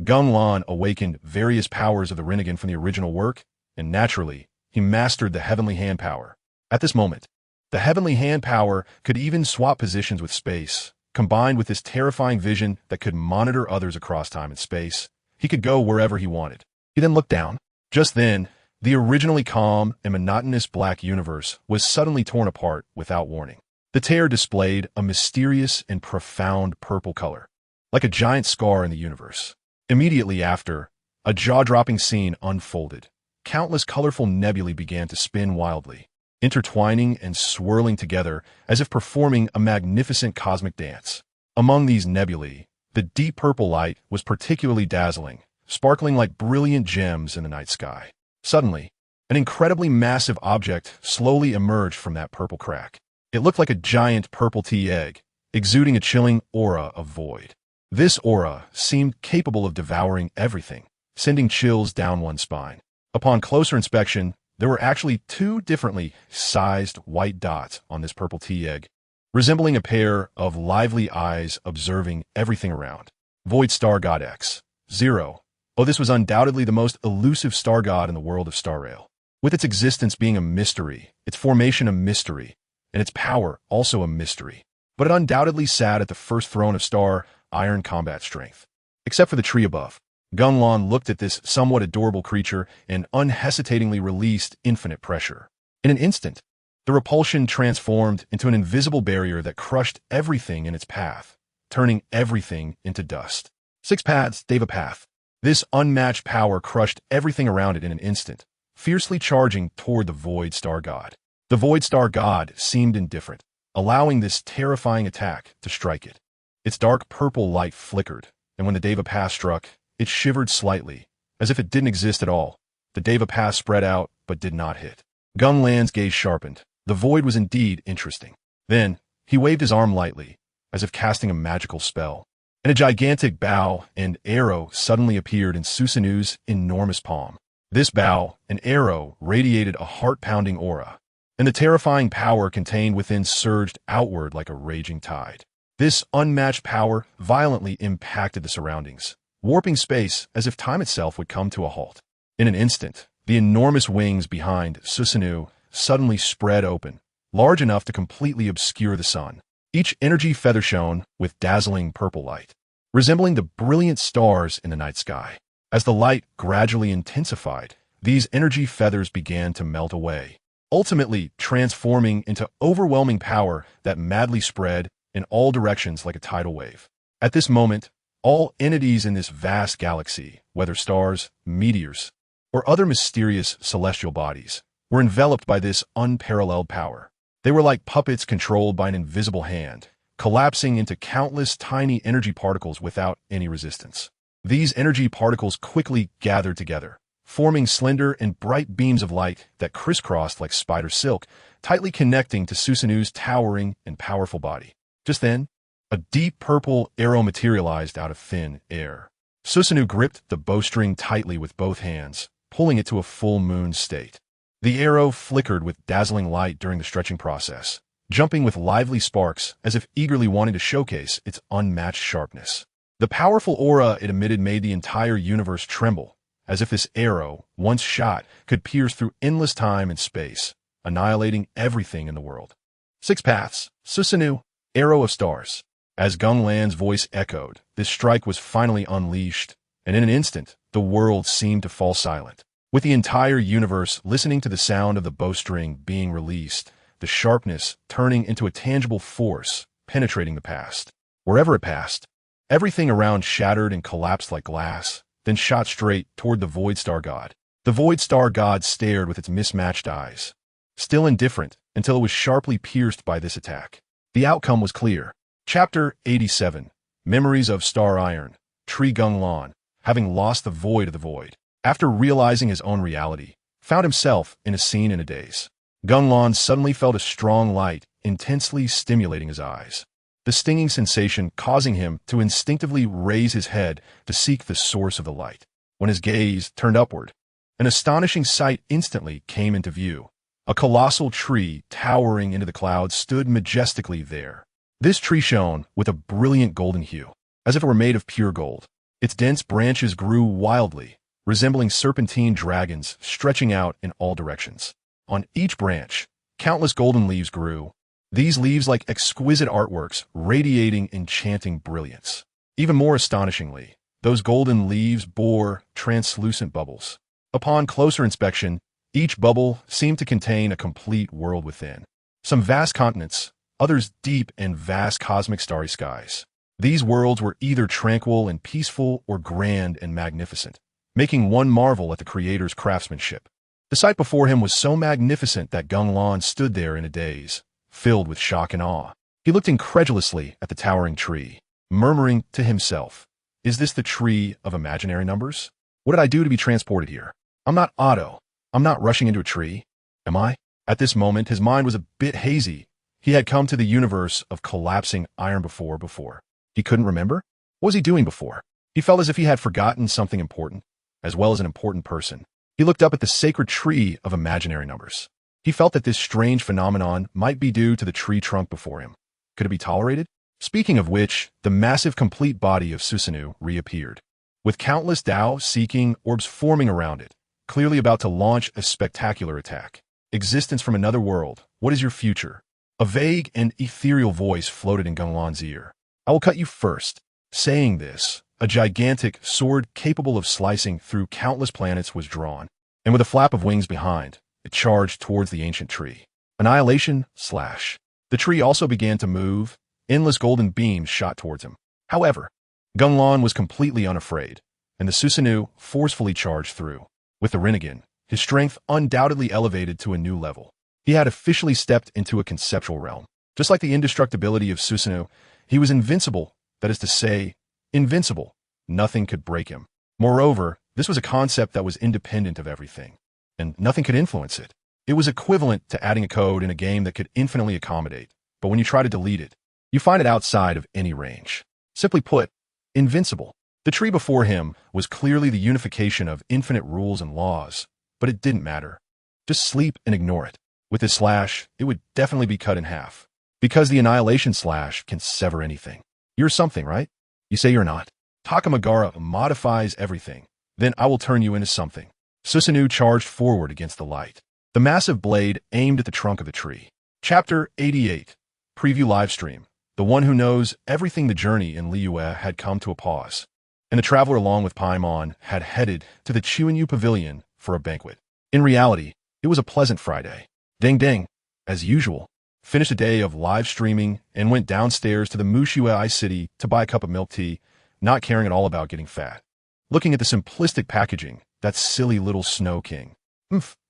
Genglan awakened various powers of the Rinnegan from the original work, and naturally, he mastered the heavenly hand power. At this moment, the heavenly hand power could even swap positions with space. Combined with this terrifying vision that could monitor others across time and space, he could go wherever he wanted. He then looked down. Just then, the originally calm and monotonous black universe was suddenly torn apart without warning. The tear displayed a mysterious and profound purple color, like a giant scar in the universe. Immediately after, a jaw-dropping scene unfolded. Countless colorful nebulae began to spin wildly, intertwining and swirling together as if performing a magnificent cosmic dance. Among these nebulae, the deep purple light was particularly dazzling, sparkling like brilliant gems in the night sky. Suddenly, an incredibly massive object slowly emerged from that purple crack. It looked like a giant purple tea egg, exuding a chilling aura of void. This aura seemed capable of devouring everything, sending chills down one's spine. Upon closer inspection, there were actually two differently sized white dots on this purple tea egg, resembling a pair of lively eyes observing everything around. Void Star God X. 0. Oh, this was undoubtedly the most elusive star god in the world of Star Rail. With its existence being a mystery, its formation a mystery, and its power also a mystery. But it undoubtedly sat at the first throne of Star Iron combat strength. Except for the tree above, Genglan looked at this somewhat adorable creature and unhesitatingly released infinite pressure. In an instant, the repulsion transformed into an invisible barrier that crushed everything in its path, turning everything into dust. 6 paths, Teyvat path. This unmatched power crushed everything around it in an instant, fiercely charging toward the Void Star God. The Void Star God seemed indifferent, allowing this terrifying attack to strike it. Its dark purple light flickered, and when the Teyvat path struck, it shivered slightly, as if it didn't exist at all. The Teyvat path spread out, but did not hit. Genglan's gaze sharpened. The void was indeed interesting. Then, he waved his arm lightly, as if casting a magical spell, and a gigantic bow and arrow suddenly appeared in Susanoo's enormous palm. This bow and arrow radiated a heart-pounding aura, and the terrifying power contained within surged outward like a raging tide. This unmatched power violently impacted the surroundings, warping space as if time itself would come to a halt. In an instant, the enormous wings behind Susanoo suddenly spread open, large enough to completely obscure the sun. Each energy feather shone with dazzling purple light, resembling the brilliant stars in the night sky. As the light gradually intensified, these energy feathers began to melt away, ultimately transforming into overwhelming power that madly spread in all directions like a tidal wave. At this moment, all entities in this vast galaxy, whether stars, meteors, or other mysterious celestial bodies, were enveloped by this unparalleled power. They were like puppets controlled by an invisible hand, collapsing into countless tiny energy particles without any resistance. These energy particles quickly gathered together, forming slender and bright beams of light that crisscrossed like spider silk, tightly connecting to Susanoo's towering and powerful body. Just then, a deep purple arrow materialized out of thin air. Susanoo gripped the bowstring tightly with both hands, pulling it to a full moon state. The arrow flickered with dazzling light during the stretching process, jumping with lively sparks as if eagerly wanting to showcase its unmatched sharpness. The powerful aura it emitted made the entire universe tremble, as if this arrow, once shot, could pierce through endless time and space, annihilating everything in the world. 6 paths, Susanoo, Arrow of Stars. As Genglan's voice echoed, this strike was finally unleashed, and in an instant, the world seemed to fall silent. With the entire universe listening to the sound of the bowstring being released, the sharpness turning into a tangible force, penetrating the past. Wherever it passed, everything around shattered and collapsed like glass, then shot straight toward the Void Star God. The Void Star God stared with its mismatched eyes, still indifferent until it was sharply pierced by this attack. The outcome was clear. Chapter 87, Memories of Star Iron. Tree Genglan, having lost the void of the void, after realizing his own reality, found himself in a scene in a daze. Genglan suddenly felt a strong light intensely stimulating his eyes, the stinging sensation causing him to instinctively raise his head to seek the source of the light. When his gaze turned upward, an astonishing sight instantly came into view. A colossal tree towering into the clouds stood majestically there. This tree shone with a brilliant golden hue, as if it were made of pure gold. Its dense branches grew wildly, resembling serpentine dragons stretching out in all directions. On each branch, countless golden leaves grew, these leaves like exquisite artworks radiating enchanting brilliance. Even more astonishingly, those golden leaves bore translucent bubbles. Upon closer inspection, each bubble seemed to contain a complete world within. Some vast continents, others deep and vast cosmic starry skies. These worlds were either tranquil and peaceful or grand and magnificent, making one marvel at the creator's craftsmanship. The sight before him was so magnificent that Genglan stood there in a daze, filled with shock and awe. He looked incredulously at the towering tree, murmuring to himself, "Is this the tree of imaginary numbers? What did I do to be transported here? I'm not Otto. I'm not rushing into a tree. Am I?" At this moment, his mind was a bit hazy. He had come to the universe of collapsing iron before. He couldn't remember? What was he doing before? He felt as if he had forgotten something important, as well as an important person. He looked up at the sacred tree of imaginary numbers. He felt that this strange phenomenon might be due to the tree trunk before him. Could it be tolerated? Speaking of which, the massive complete body of Susanoo reappeared, with countless Tao-seeking orbs forming around it, clearly about to launch a spectacular attack. Existence from another world, what is your future? A vague and ethereal voice floated in Genglan's ear. "I will cut you first." Saying this, a gigantic sword capable of slicing through countless planets was drawn, and with a flap of wings behind, it charged towards the ancient tree. Annihilation, slash. The tree also began to move, endless golden beams shot towards him. However, Genglan was completely unafraid, and the Susanoo forcefully charged through. With the Rinnegan, his strength undoubtedly elevated to a new level. He had officially stepped into a conceptual realm. Just like the indestructibility of Susanoo, he was invincible, that is to say, invincible. Nothing could break him. Moreover, this was a concept that was independent of everything, and nothing could influence it. It was equivalent to adding a code in a game that could infinitely accommodate, but when you try to delete it, you find it outside of any range. Simply put, invincible. The tree before him was clearly the unification of infinite rules and laws, but it didn't matter. Just sleep and ignore it. With this slash, it would definitely be cut in half, because the annihilation slash can sever anything. You're something, right? You say you're not. Takamagara modifies everything. Then I will turn you into something. Susanoo charged forward against the light. The massive blade aimed at the trunk of the tree. Chapter 88, Preview Livestream. The one who knows everything. The journey in Liyue had come to a pause, and the traveler along with Paimon had headed to the Chuanyu Pavilion for a banquet. In reality, it was a pleasant Friday. Deng, as usual, finished a day of live streaming and went downstairs to the Mushui City to buy a cup of milk tea, not caring at all about getting fat. Looking at the simplistic packaging, that silly little Snow King.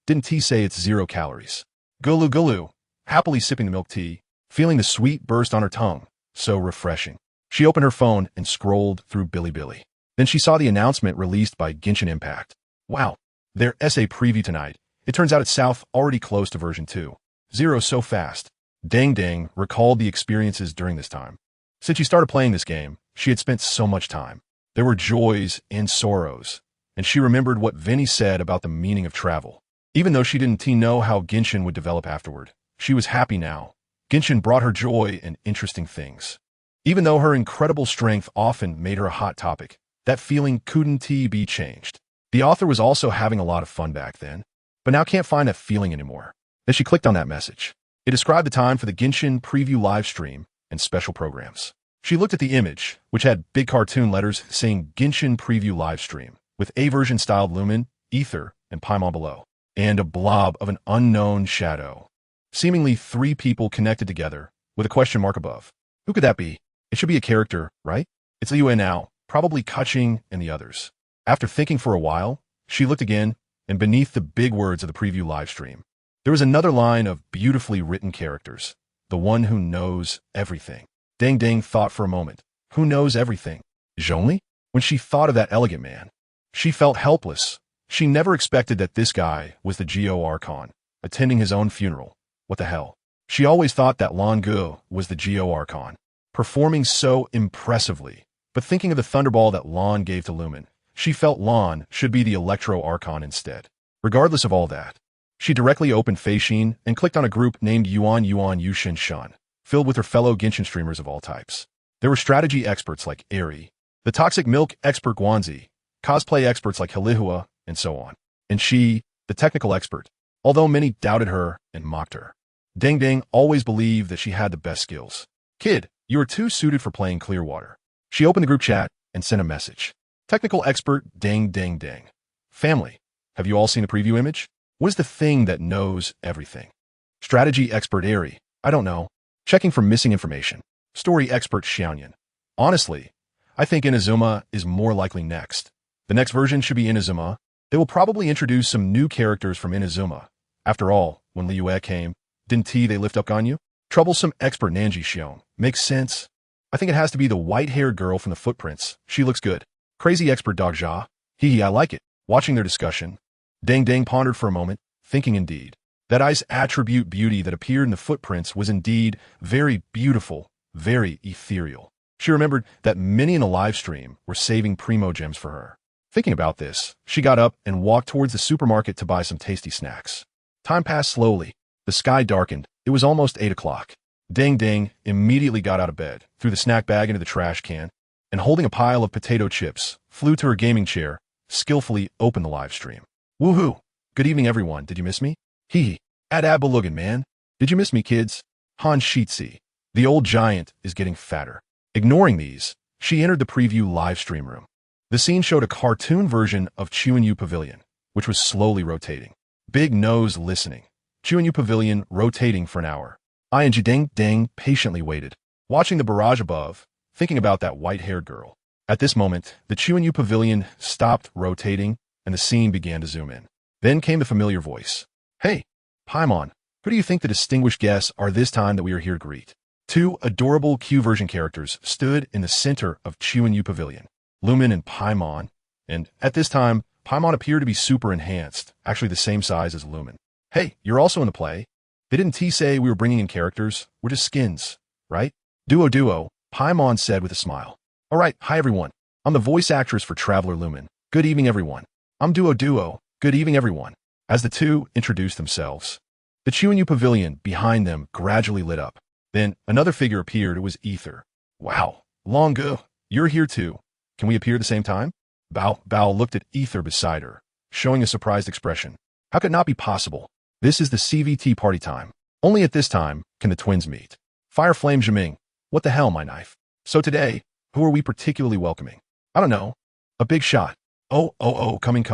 Didn't he say it's 0 calories? Gulu, happily sipping the milk tea, feeling the sweet burst on her tongue. So refreshing. She opened her phone and scrolled through Bilibili. Then she saw the announcement released by Genshin Impact. Wow, their essay preview tonight. It turns out it's South already close to version 2.0 so fast. Deng recalled the experiences during this time. Since she started playing this game, she had spent so much time. There were joys and sorrows, and she remembered what Vinny said about the meaning of travel. Even though she didn't know how Genshin would develop afterward, she was happy now. Genshin brought her joy and interesting things. Even though her incredible strength often made her a hot topic, that feeling couldn't be changed. The author was also having a lot of fun back then, but now can't find that feeling anymore. Then she clicked on that message. It described the time for the Genshin preview live stream and special programs. She looked at the image, which had big cartoon letters saying Genshin preview live stream, with A version styled Lumen, Ether, and Paimon below, and a blob of an unknown shadow. Seemingly 3 people connected together, with a question mark above. Who could that be? It should be a character, right? It's Liyue now, probably Kaching and the others. After thinking for a while, she looked again, and beneath the big words of the preview live stream, there was another line of beautifully written characters. The one who knows everything. Deng thought for a moment. Who knows everything? Zhongli? When she thought of that elegant man, she felt helpless. She never expected that this guy was the Geo Archon, attending his own funeral. What the hell? She always thought that LanUses was the Geo Archon, performing so impressively. But thinking of the thunderball that Lan gave to Lumen, she felt Lan should be the Electro Archon instead. Regardless of all that, she directly opened Feishin and clicked on a group named Yuan Yushin Shan, filled with her fellow Genshin streamers of all types. There were strategy experts like Eri, the toxic milk expert Guanzi, cosplay experts like Helihua, and so on. And she, the technical expert, although many doubted her and mocked her. Deng always believed that she had the best skills. Kid, you are too suited for playing Clearwater. She opened the group chat and sent a message. Technical expert Deng. Family, have you all seen the preview image? What is the thing that knows everything? Strategy expert Eri, I don't know. Checking for missing information. Story expert Xiaoyan. Honestly, I think Inazuma is more likely next. The next version should be Inazuma. They will probably introduce some new characters from Inazuma. After all, when Liyue came, didn't they lift up Ganyu? Troublesome expert Nanji Xiong. Makes sense. I think it has to be the white-haired girl from the footprints. She looks good. Crazy expert Dog Jia. Hee, I like it. Watching their discussion, Deng pondered for a moment, thinking indeed. That ice attribute beauty that appeared in the footprints was indeed very beautiful, very ethereal. She remembered that many in the live stream were saving Primo gems for her. Thinking about this, she got up and walked towards the supermarket to buy some tasty snacks. Time passed slowly. The sky darkened. It was almost 8 o'clock. Deng immediately got out of bed, threw the snack bag into the trash can, and holding a pile of potato chips, flew to her gaming chair, skillfully opened the live stream. Woohoo! Good evening, everyone. Did you miss me? Hee. Ad Belugan, man. Did you miss me, kids? Han Shitsi. The old giant is getting fatter. Ignoring these, she entered the preview live stream room. The scene showed a cartoon version of Chuanyu Pavilion, which was slowly rotating. Big nose listening. Chuanyu Pavilion rotating for an hour. And Deng patiently waited, watching the barrage above, thinking about that white-haired girl. At this moment, the Chuanyu Pavilion stopped rotating, and the scene began to zoom in. Then came the familiar voice. Hey, Paimon, who do you think the distinguished guests are this time that we are here to greet? 2 adorable Q version characters stood in the center of Chuanyu Pavilion, Lumen and Paimon, and at this time, Paimon appeared to be super enhanced, actually the same size as Lumen. Hey, you're also in the play. They didn't say we were bringing in characters, we're just skins, right? Duo, Paimon said with a smile. Alright, hi everyone. I'm the voice actress for Traveler Lumen. Good evening everyone. I'm Duo. Good evening everyone. As the 2 introduced themselves, the Chuanyu Pavilion behind them gradually lit up. Then another figure appeared. It was Ether. Wow, LanUses, you're here too. Can we appear at the same time? Bao looked at Ether beside her, showing a surprised expression. How could it not be possible? This is the CVT party time. Only at this time can the twins meet. Fire Flame Jiming. What the hell, my knife? So today, who are we particularly welcoming? I don't know. A big shot. Oh, coming.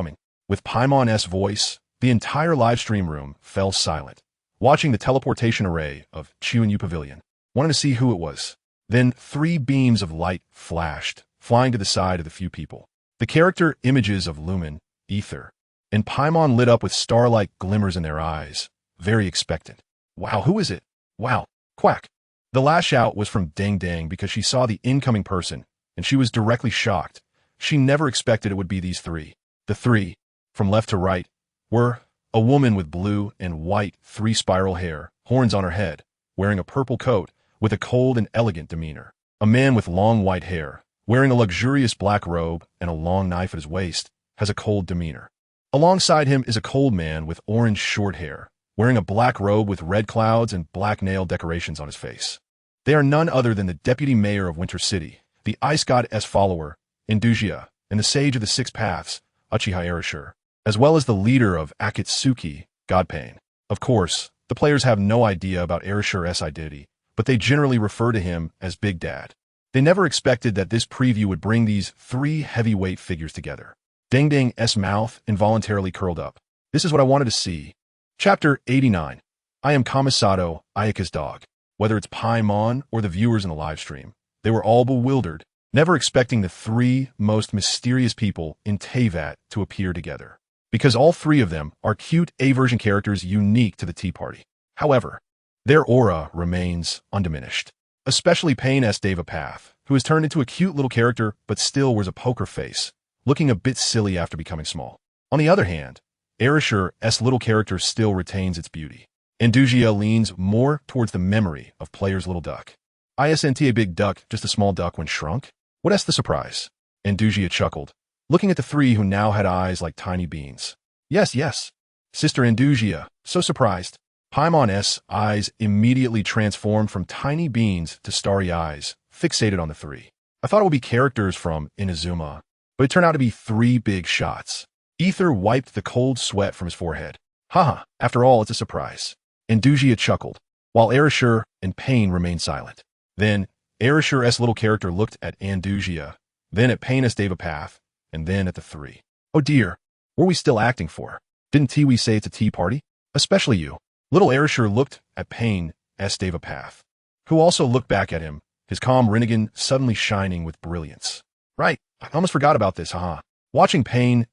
With Paimon's voice, the entire live stream room fell silent, watching the teleportation array of Chuanyu Pavilion, wanting to see who it was. Then 3 beams of light flashed, flying to the side of the few people. The character images of Lumen, Ether, and Paimon lit up with star-like glimmers in their eyes, very expectant. Wow, who is it? Wow, quack. The last shout was from Deng because she saw the incoming person, and she was directly shocked. She never expected it would be these three. The three, from left to right, were a woman with blue and white three-spiral hair, horns on her head, wearing a purple coat, with a cold and elegant demeanor. A man with long white hair, wearing a luxurious black robe and a long knife at his waist, has a cold demeanor. Alongside him is a cold man with orange short hair, wearing a black robe with red clouds and black nail decorations on his face. They are none other than the deputy mayor of Winter City, the ice god-S follower, Inazuma, and the sage of the Six Paths, Uchiha Erashur, as well as the leader of Akatsuki, Godpain. Of course, the players have no idea about Erashur's identity, but they generally refer to him as Big Dad. They never expected that this preview would bring these three heavyweight figures together. Deng's mouth involuntarily curled up. This is what I wanted to see. Chapter 89. I am Kamisato, Ayaka's dog. Whether it's Paimon or the viewers in the livestream, they were all bewildered, never expecting the three most mysterious people in Teyvat to appear together. Because all three of them are cute A-version characters unique to the Tea Party. However, their aura remains undiminished. Especially Pain's Teyvat, who has turned into a cute little character but still wears a poker face, looking a bit silly after becoming small. On the other hand, Erashur's little character still retains its beauty. Inazuma leans more towards the memory of player's little duck. Isn't a big duck just a small duck when shrunk? What's the surprise? Inazuma chuckled, looking at the three who now had eyes like tiny beans. Yes, yes. Sister Inazuma, so surprised. Paimon's eyes immediately transformed from tiny beans to starry eyes, fixated on the three. I thought it would be characters from Inazuma, but it turned out to be three big shots. Ether wiped the cold sweat from his forehead. Haha, after all, it's a surprise. Inazuma chuckled, while Erashur and Pain remained silent. Then, Erashur's little character looked at Inazuma, then at Pain's Teyvat, and then at the three. Oh dear, what were we still acting for? Didn't Tiwi say it's a tea party? Especially you. Little Erashur looked at Pain's Teyvat, who also looked back at him, his calm Rinnegan suddenly shining with brilliance. Right, I almost forgot about this, haha. Watching Pain's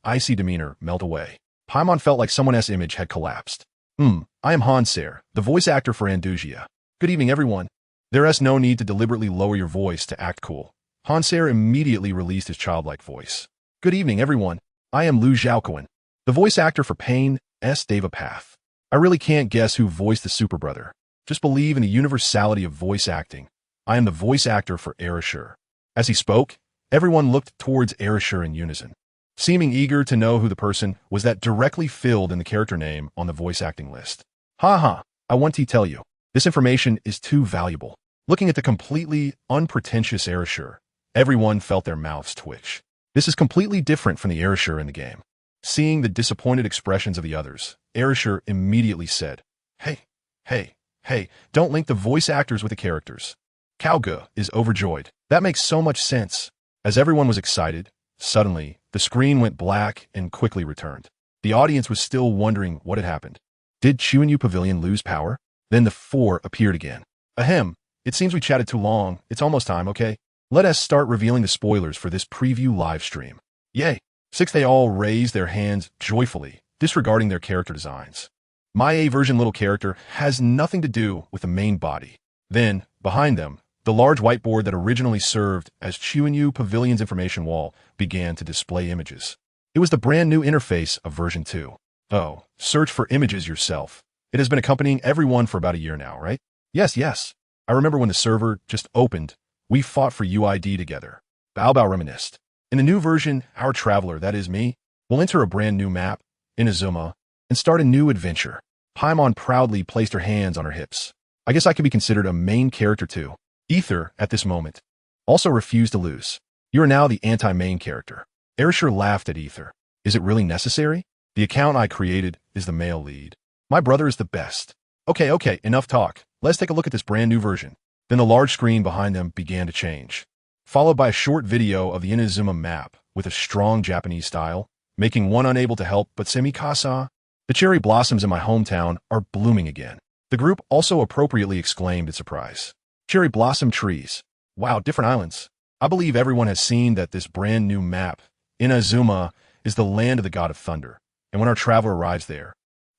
icy demeanor melt away, Paimon felt like someone's image had collapsed. I am Hanser, the voice actor for Inazuma. Good evening, everyone. There's no need to deliberately lower your voice to act cool. Hanser immediately released his childlike voice. Good evening, everyone. I am Lu Zhaoquan, the voice actor for Pain's Teyvat. I really can't guess who voiced the super brother. Just believe in the universality of voice acting. I am the voice actor for Erashur. As he spoke, everyone looked towards Erashur in unison, seeming eager to know who the person was that directly filled in the character name on the voice acting list. Haha, I want to tell you, this information is too valuable. Looking at the completely unpretentious Erashur, everyone felt their mouths twitch. This is completely different from the Erashur in the game. Seeing the disappointed expressions of the others, Erashur immediately said, Hey, don't link the voice actors with the characters. Kauga is overjoyed. That makes so much sense. As everyone was excited, suddenly, the screen went black and quickly returned. The audience was still wondering what had happened. Did Susanoo Pavilion lose power? Then the four appeared again. Ahem, it seems we chatted too long. It's almost time, okay? Let us start revealing the spoilers for this preview live stream. Yay! They all raised their hands joyfully, disregarding their character designs. My A-version little character has nothing to do with the main body. Then, behind them, the large whiteboard that originally served as Susanoo Pavilion's information wall began to display images. It was the brand new interface of version 2. Oh, search for images yourself. It has been accompanying everyone for about a year now, right? Yes. I remember when the server just opened, we fought for UID together. Bao reminisced. In the new version, our traveler, that is me, will enter a brand new map, Inazuma, and start a new adventure. Paimon proudly placed her hands on her hips. I guess I could be considered a main character too. Ether, at this moment, also refused to lose. You are now the anti-main character. Erashur laughed at Ether. Is it really necessary? The account I created is the male lead. My brother is the best. Okay, enough talk. Let's take a look at this brand new version. Then the large screen behind them began to change, followed by a short video of the Inazuma map with a strong Japanese style, making one unable to help but Semikasa. The cherry blossoms in my hometown are blooming again. The group also appropriately exclaimed in surprise. Cherry blossom trees. Wow, different islands. I believe everyone has seen that this brand new map, Inazuma, is the land of the god of thunder, and when our traveler arrives there,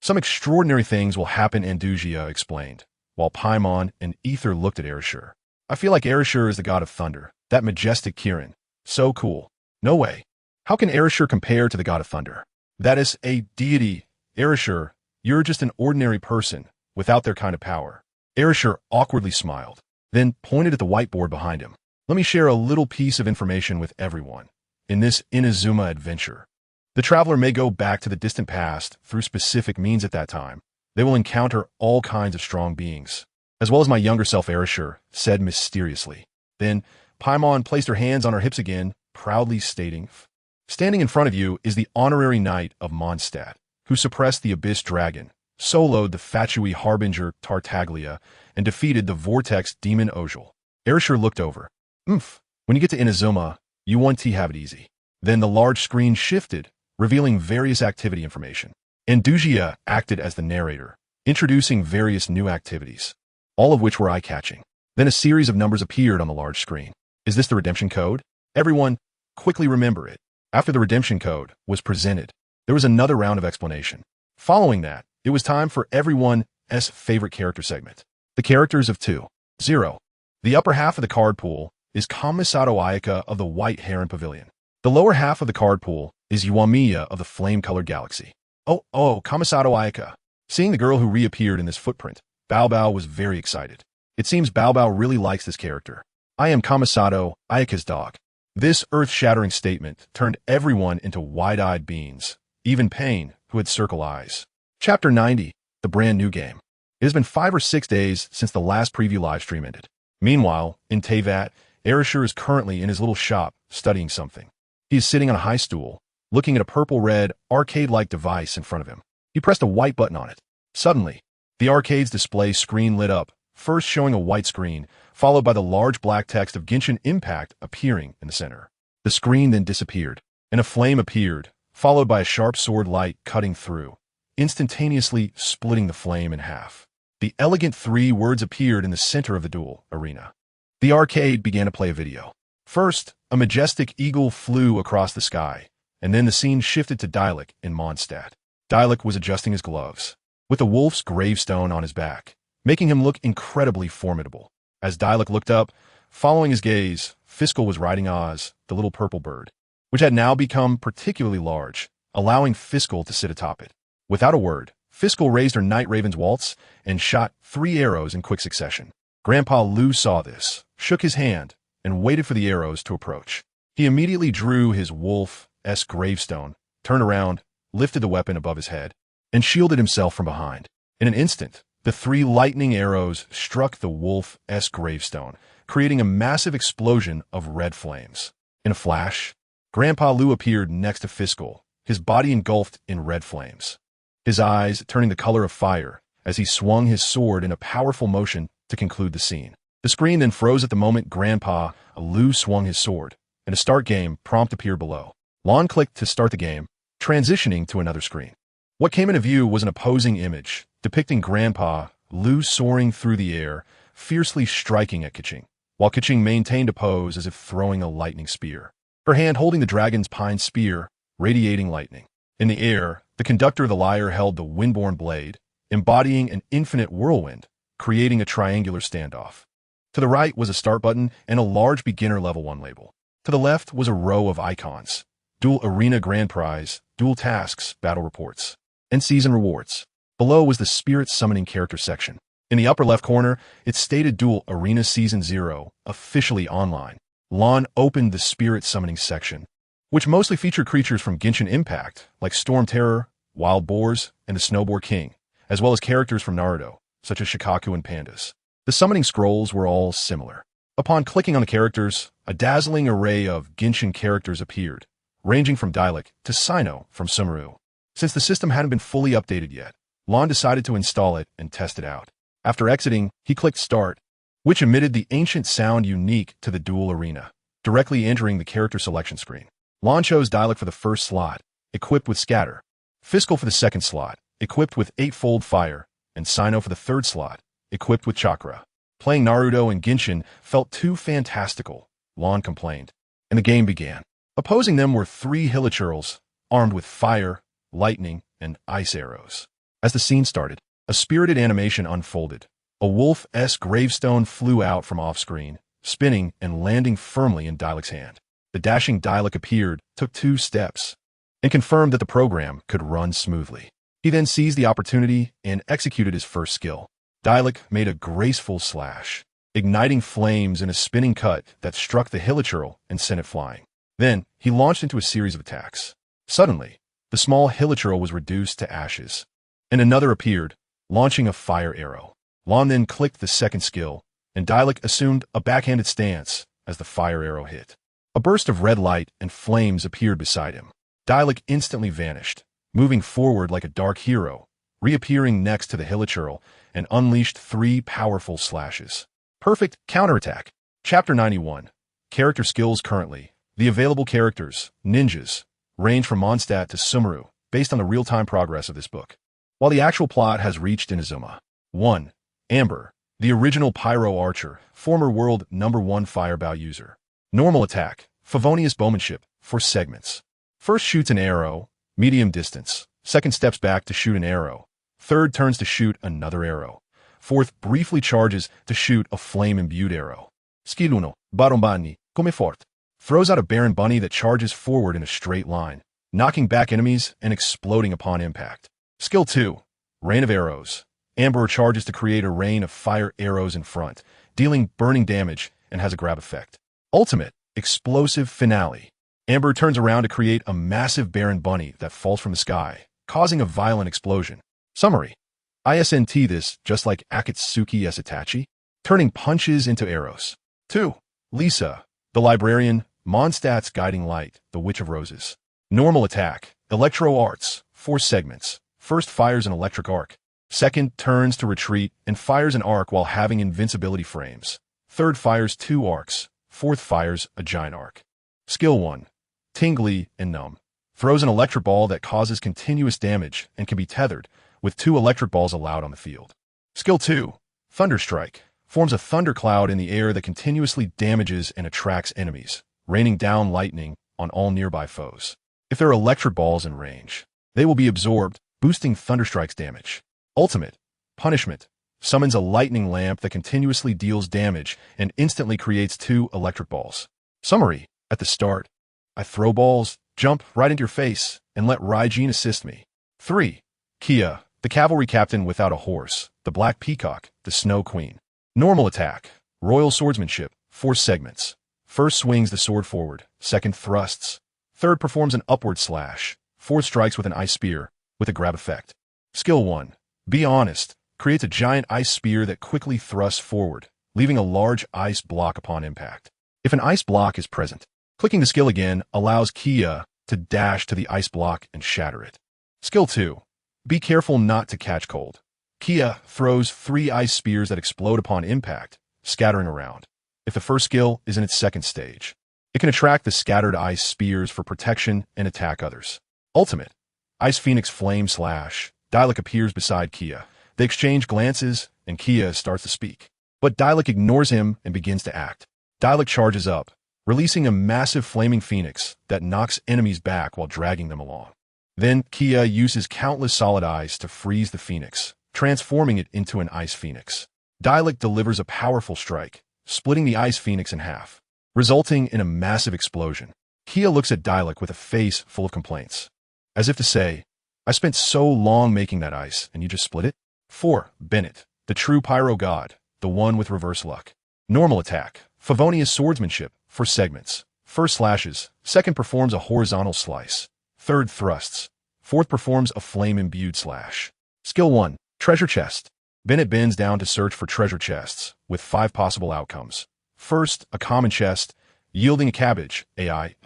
Some extraordinary things will happen, Andusia explained, while Paimon and Ether looked at Ereshkigal. I feel like Ereshkigal is the god of thunder, that majestic Kirin. So cool. No way. How can Ereshkigal compare to the god of thunder? That is a deity. Ereshkigal, you're just an ordinary person, without their kind of power. Ereshkigal awkwardly smiled, then pointed at the whiteboard behind him. Let me share a little piece of information with everyone. In this Inazuma adventure, the traveler may go back to the distant past through specific means at that time. They will encounter all kinds of strong beings, as well as my younger self, Ereshkigal said mysteriously. Then, Paimon placed her hands on her hips again, proudly stating, standing in front of you is the honorary knight of Mondstadt, who suppressed the Abyss Dragon, soloed the Fatui Harbinger Tartaglia, and defeated the Vortex Demon Ojal. Ereshkigal looked over. When you get to Inazuma, you want to have it easy. Then the large screen shifted, revealing various activity information. Andusia acted as the narrator, introducing various new activities, all of which were eye-catching. Then a series of numbers appeared on the large screen. Is this the redemption code? Everyone, quickly remember it. After the redemption code was presented, there was another round of explanation. Following that, it was time for everyone's favorite character segment. The characters of 2.0. The upper half of the card pool is Kamisato Ayaka of the White Heron Pavilion. The lower half of the card pool is Yuamiya of the Flame-Colored Galaxy. Oh, Kamisato Ayaka. Seeing the girl who reappeared in this footprint, Bao Bao was very excited. It seems Bao Bao really likes this character. I am Kamisato Ayaka's dog. This earth-shattering statement turned everyone into wide-eyed beans, even Pain, who had circle eyes. Chapter 90, the brand new game. It has been 5 or 6 days since the last preview livestream ended. Meanwhile, in Teyvat, Ereshkigal is currently in his little shop, studying something. He is sitting on a high stool, looking at a purple-red, arcade-like device in front of him. He pressed a white button on it. Suddenly, the arcade's display screen lit up, first showing a white screen, followed by the large black text of Genshin Impact appearing in the center. The screen then disappeared, and a flame appeared, followed by a sharp sword light cutting through, instantaneously splitting the flame in half. The elegant 3 words appeared in the center of the duel arena. The arcade began to play a video. First, a majestic eagle flew across the sky, and then the scene shifted to Dialek in Mondstadt. Dialek was adjusting his gloves, with a wolf's gravestone on his back, making him look incredibly formidable. As Dialek looked up, following his gaze, Fiskal was riding Oz, the little purple bird, which had now become particularly large, allowing Fiskal to sit atop it. Without a word, Fiskal raised her Night Raven's waltz and shot 3 arrows in quick succession. Grandpa Lu saw this, shook his hand, and waited for the arrows to approach. He immediately drew his wolf-esque gravestone, turned around, lifted the weapon above his head, and shielded himself from behind. In an instant, the 3 lightning arrows struck the wolf-esque gravestone, creating a massive explosion of red flames. In a flash, Grandpa Lu appeared next to Fiskal, his body engulfed in red flames, his eyes turning the color of fire as he swung his sword in a powerful motion to conclude the scene. The screen then froze at the moment Grandpa Lu swung his sword, and a start game prompt appeared below. Lon clicked to start the game, transitioning to another screen. What came into view was an opposing image, depicting Grandpa Lu soaring through the air, fiercely striking at Keqing, while Keqing maintained a pose as if throwing a lightning spear, her hand holding the dragon's pine spear, radiating lightning. In the air, the conductor of the lyre held the windborne blade, embodying an infinite whirlwind, creating a triangular standoff. To the right was a start button and a large beginner level 1 label. To the left was a row of icons: Duel Arena Grand Prize, Duel Tasks, Battle Reports, and Season Rewards. Below was the Spirit Summoning Character section. In the upper left corner, it stated Duel Arena Season 0, officially online. Lon opened the Spirit Summoning section, which mostly featured creatures from Genshin Impact, like Storm Terror, Wild Boars, and the Snowboard King, as well as characters from Naruto, such as Shikaku and Pandas. The summoning scrolls were all similar. Upon clicking on the characters, a dazzling array of Genshin characters appeared, ranging from Dialek to Susanoo from Susanoo. Since the system hadn't been fully updated yet, Lon decided to install it and test it out. After exiting, he clicked Start, which emitted the ancient sound unique to the duel arena, directly entering the character selection screen. Lon chose Dialek for the first slot, equipped with Scatter, Fiskal for the second slot, equipped with Eightfold Fire, and Susanoo for the third slot, equipped with Chakra. Playing Naruto and Genshin felt too fantastical, Lon complained, and the game began. Opposing them were 3 Hilichurls, armed with fire, lightning, and ice arrows. As the scene started, a spirited animation unfolded. A wolf-esque gravestone flew out from off-screen, spinning and landing firmly in Dialek's hand. The dashing Dialek appeared, took 2 steps, and confirmed that the program could run smoothly. He then seized the opportunity and executed his first skill. Dialek made a graceful slash, igniting flames in a spinning cut that struck the hilichurl and sent it flying. Then, he launched into a series of attacks. Suddenly, the small hilichurl was reduced to ashes, and another appeared, launching a fire arrow. Lan then clicked the second skill, and Dialek assumed a backhanded stance as the fire arrow hit. A burst of red light and flames appeared beside him. Dialek instantly vanished, moving forward like a dark hero, reappearing next to the hilichurl, and unleashed 3 powerful slashes. Perfect counterattack. Chapter 91. Character skills currently. The available characters, ninjas, range from Mondstadt to Susanoo, based on the real-time progress of this book. While the actual plot has reached Inazuma. 1. Amber, the original Pyro Archer, former world #1 Firebow user. Normal attack, Favonius Bowmanship, for segments. First shoots an arrow, medium distance. Second steps back to shoot an arrow. Third turns to shoot another arrow. Fourth briefly charges to shoot a flame-imbued arrow. Skill 1, Barombani, come forte. Throws out a Baron Bunny that charges forward in a straight line, knocking back enemies and exploding upon impact. Skill 2, Rain of Arrows. Amber charges to create a rain of fire arrows in front, dealing burning damage and has a grab effect. Ultimate, Explosive Finale. Amber turns around to create a massive Baron Bunny that falls from the sky, causing a violent explosion. Summary. ISNT this just like Akatsuki Esitachi, turning punches into arrows. 2. Lisa, the Librarian, Mondstadt's Guiding Light, the Witch of Roses. Normal attack, Electro Arts, 4 segments. First fires an electric arc. Second turns to retreat and fires an arc while having invincibility frames. Third fires 2 arcs. Fourth fires a giant arc. Skill 1. Tingly and Numb. Throws an electric ball that causes continuous damage and can be tethered, with 2 electric balls allowed on the field. Skill 2. Thunderstrike. Forms a thundercloud in the air that continuously damages and attracts enemies, raining down lightning on all nearby foes. If there are electric balls in range, they will be absorbed, boosting Thunderstrike's damage. Ultimate, Punishment, summons a lightning lamp that continuously deals damage and instantly creates 2 electric balls. Summary. At the start, I throw balls, jump right into your face, and let Raijin assist me. 3. Kia, the cavalry captain without a horse, the Black Peacock, the Snow Queen. Normal attack, Royal Swordsmanship, 4 segments. First swings the sword forward, second thrusts. Third performs an upward slash. Fourth strikes with an ice spear, with a grab effect. Skill 1. Be Honest, creates a giant ice spear that quickly thrusts forward, leaving a large ice block upon impact. If an ice block is present, clicking the skill again allows Kia to dash to the ice block and shatter it. Skill 2. Be Careful not to catch cold. Kia throws 3 ice spears that explode upon impact, scattering around. If the first skill is in its second stage, it can attract the scattered ice spears for protection and attack others. Ultimate, Ice Phoenix Flame Slash. Dialek appears beside Kia. They exchange glances, and Kia starts to speak. But Dialek ignores him and begins to act. Dialek charges up, releasing a massive flaming phoenix that knocks enemies back while dragging them along. Then Kia uses countless solid ice to freeze the phoenix, transforming it into an ice phoenix. Dialek delivers a powerful strike, splitting the ice phoenix in half, resulting in a massive explosion. Kia looks at Dialek with a face full of complaints, as if to say, I spent so long making that ice, and you just split it? 4. Bennett, the true pyro god, the one with reverse luck. Normal attack, Favonius Swordsmanship, 4 segments. First slashes, second performs a horizontal slice. Third thrusts. Fourth performs a flame-imbued slash. Skill 1. Treasure Chest. Bennett bends down to search for treasure chests, with 5 possible outcomes. First, a common chest, yielding a cabbage, AI,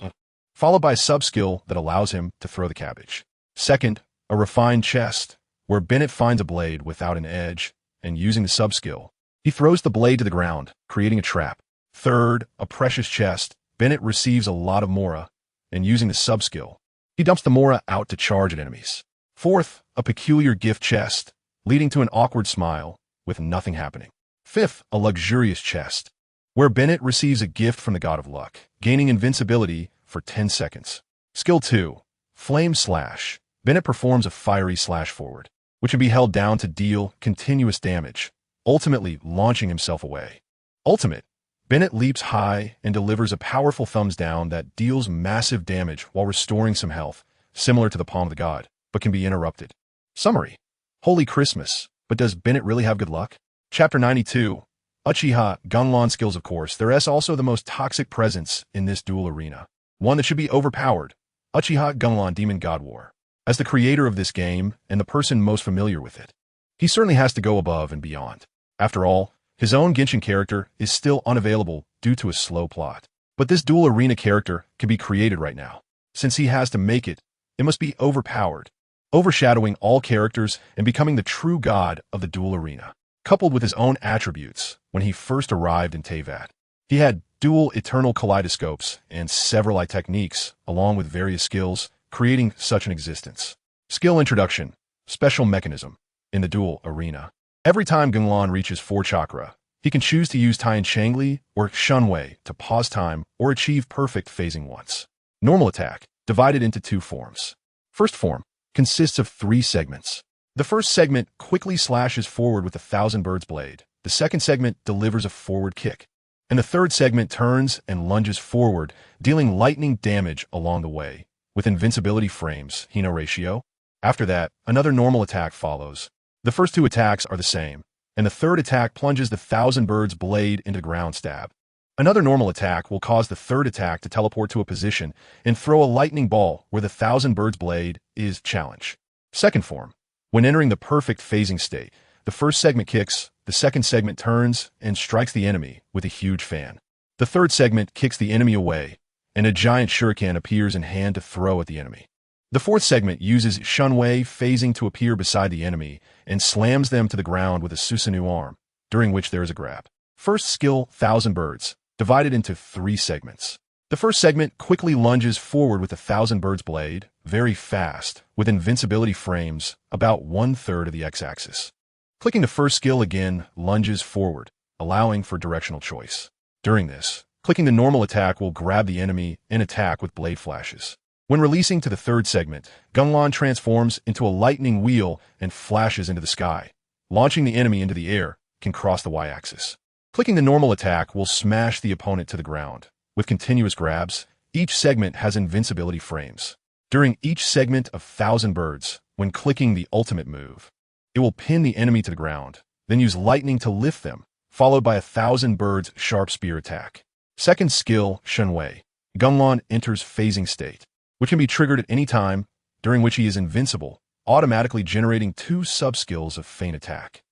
followed by a sub-skill that allows him to throw the cabbage. Second, a refined chest, where Bennett finds a blade without an edge, and using the sub-skill, he throws the blade to the ground, creating a trap. Third, a precious chest. Bennett receives a lot of Mora, and using the sub-skill, he dumps the Mora out to charge at enemies. Fourth, a peculiar gift chest, leading to an awkward smile, with nothing happening. Fifth, a luxurious chest, where Bennett receives a gift from the God of Luck, gaining invincibility for 10 seconds. Skill 2. Flame Slash. Bennett performs a fiery slash forward, which can be held down to deal continuous damage, ultimately launching himself away. Ultimate. Bennett leaps high and delivers a powerful thumbs down that deals massive damage while restoring some health, similar to the palm of the god, but can be interrupted. Summary. Holy Christmas, but does Bennett really have good luck? Chapter 92. Uchiha Gunlan skills. Of course, there is also the most toxic presence in this duel arena. One that should be overpowered. Uchiha Gunlan Demon God War. As the creator of this game, and the person most familiar with it, he certainly has to go above and beyond. After all, his own Genshin character is still unavailable due to a slow plot. But this dual arena character can be created right now. Since he has to make it, it must be overpowered, overshadowing all characters and becoming the true god of the dual arena. Coupled with his own attributes, when he first arrived in Teyvat, he had dual eternal kaleidoscopes and several techniques, along with various skills, creating such an existence. Skill introduction. Special mechanism. In the dual arena, every time Gunlan reaches 4 chakra, he can choose to use Tian Changli or Shunwei to pause time or achieve perfect phasing once. Normal attack, divided into 2 forms. First form consists of 3 segments. The first segment quickly slashes forward with a Thousand Birds blade. The second segment delivers a forward kick. And the third segment turns and lunges forward, dealing lightning damage along the way, with invincibility frames, Hino ratio. After that, another normal attack follows. The first 2 attacks are the same, and the third attack plunges the Thousand Birds blade into the ground stab. Another normal attack will cause the third attack to teleport to a position and throw a lightning ball where the Thousand Birds blade is challenge. Second form. When entering the perfect phasing state, the first segment kicks, the second segment turns and strikes the enemy with a huge fan. The third segment kicks the enemy away, and a giant shuriken appears in hand to throw at the enemy. The fourth segment uses Shunwei phasing to appear beside the enemy and slams them to the ground with a Susanoo arm, during which there is a grab. First skill, Thousand Birds, divided into 3 segments. The first segment quickly lunges forward with the Thousand Birds blade, very fast, with invincibility frames about 1/3 of the x-axis. Clicking the first skill again lunges forward, allowing for directional choice. During this, clicking the normal attack will grab the enemy and attack with blade flashes. When releasing to the third segment, Gunlan transforms into a lightning wheel and flashes into the sky. Launching the enemy into the air can cross the y-axis. Clicking the normal attack will smash the opponent to the ground. With continuous grabs, each segment has invincibility frames. During each segment of Thousand Birds, when clicking the ultimate move, it will pin the enemy to the ground, then use lightning to lift them, followed by a Thousand Birds sharp spear attack. Second skill, Shunwei. Gunlan enters phasing state, which can be triggered at any time, during which he is invincible, automatically generating 2 sub-skills of feint attack.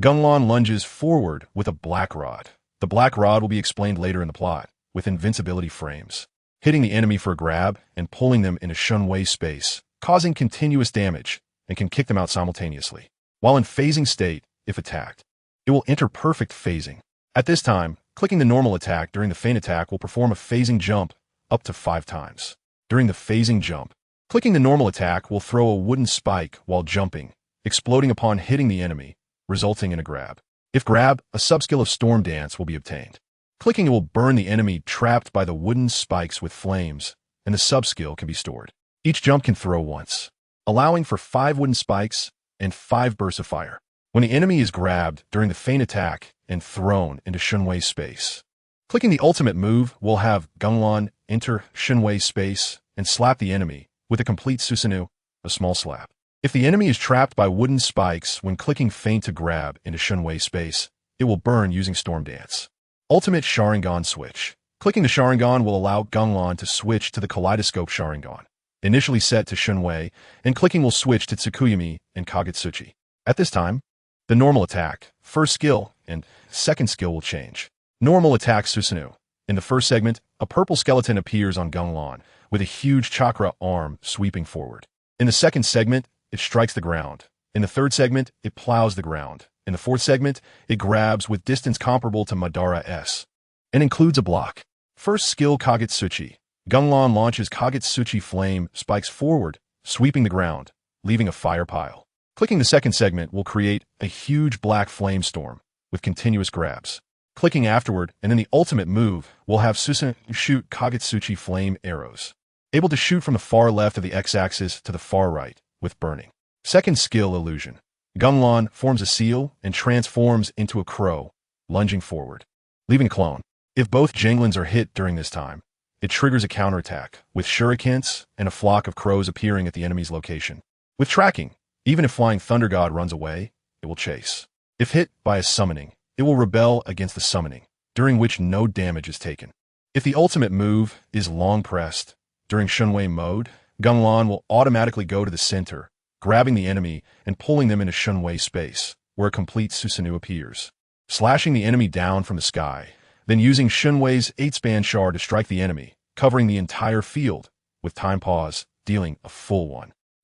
Gunlan lunges forward with a black rod. The black rod will be explained later in the plot, with invincibility frames, hitting the enemy for a grab and pulling them into Shunwei space, causing continuous damage, and can kick them out simultaneously. While in phasing state, if attacked, it will enter perfect phasing. At this time, clicking the normal attack during the feint attack will perform a phasing jump up to 5 times. During the phasing jump, clicking the normal attack will throw a wooden spike while jumping, exploding upon hitting the enemy, resulting in a grab. If grab, a subskill of Storm Dance will be obtained. Clicking it will burn the enemy trapped by the wooden spikes with flames, and the subskill can be stored. Each jump can throw once, allowing for 5 wooden spikes and 5 bursts of fire. When the enemy is grabbed during the feint attack and thrown into Shunwei space, clicking the ultimate move will have Gunlan enter Shunwei space and slap the enemy with a complete Susanoo, a small slap. If the enemy is trapped by wooden spikes when clicking feint to grab into Shunwei space, it will burn using Storm Dance. Ultimate Sharingan switch. Clicking the Sharingan will allow Gunlan to switch to the Kaleidoscope Sharingan, initially set to Shunwei, and clicking will switch to Tsukuyami and Kagutsuchi. At this time, the normal attack, first skill, and second skill will change. Normal attack Susanoo. In the first segment, a purple skeleton appears on Gunlan, with a huge chakra arm sweeping forward. In the second segment, it strikes the ground. In the third segment, it plows the ground. In the fourth segment, it grabs with distance comparable to Madara S, and includes a block. First skill Kagutsuchi. Gunlan launches Kagutsuchi flame spikes forward, sweeping the ground, leaving a fire pile. Clicking the second segment will create a huge black flame storm with continuous grabs. Clicking afterward and then the ultimate move will have Susanoo shoot Kagutsuchi flame arrows, able to shoot from the far left of the x-axis to the far right with burning. Second skill Illusion. Gunlan forms a seal and transforms into a crow, lunging forward, leaving a clone. If both Genglins are hit during this time, it triggers a counterattack, with shurikens and a flock of crows appearing at the enemy's location. With tracking, even if Flying Thunder God runs away, it will chase. If hit by a summoning, it will rebel against the summoning, during which no damage is taken. If the ultimate move is long pressed, during Shunwei mode, Gunlan will automatically go to the center, grabbing the enemy and pulling them into Shunwei space, where a complete Susanoo appears, slashing the enemy down from the sky, then using Shunwei's 8-span shard to strike the enemy, covering the entire field, with time pause, dealing a full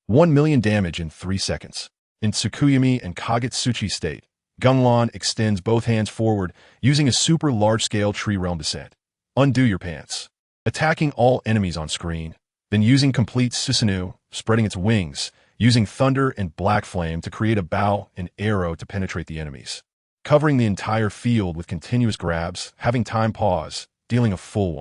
1 million damage in 3 seconds. In Tsukuyami and Kagetsuchi state, Gunlan extends both hands forward using a super large-scale tree realm descent. Undo your pants, attacking all enemies on screen, then using complete Susanoo, spreading its wings, using thunder and black flame to create a bow and arrow to penetrate the enemies, covering the entire field with continuous grabs, having time pause, dealing a full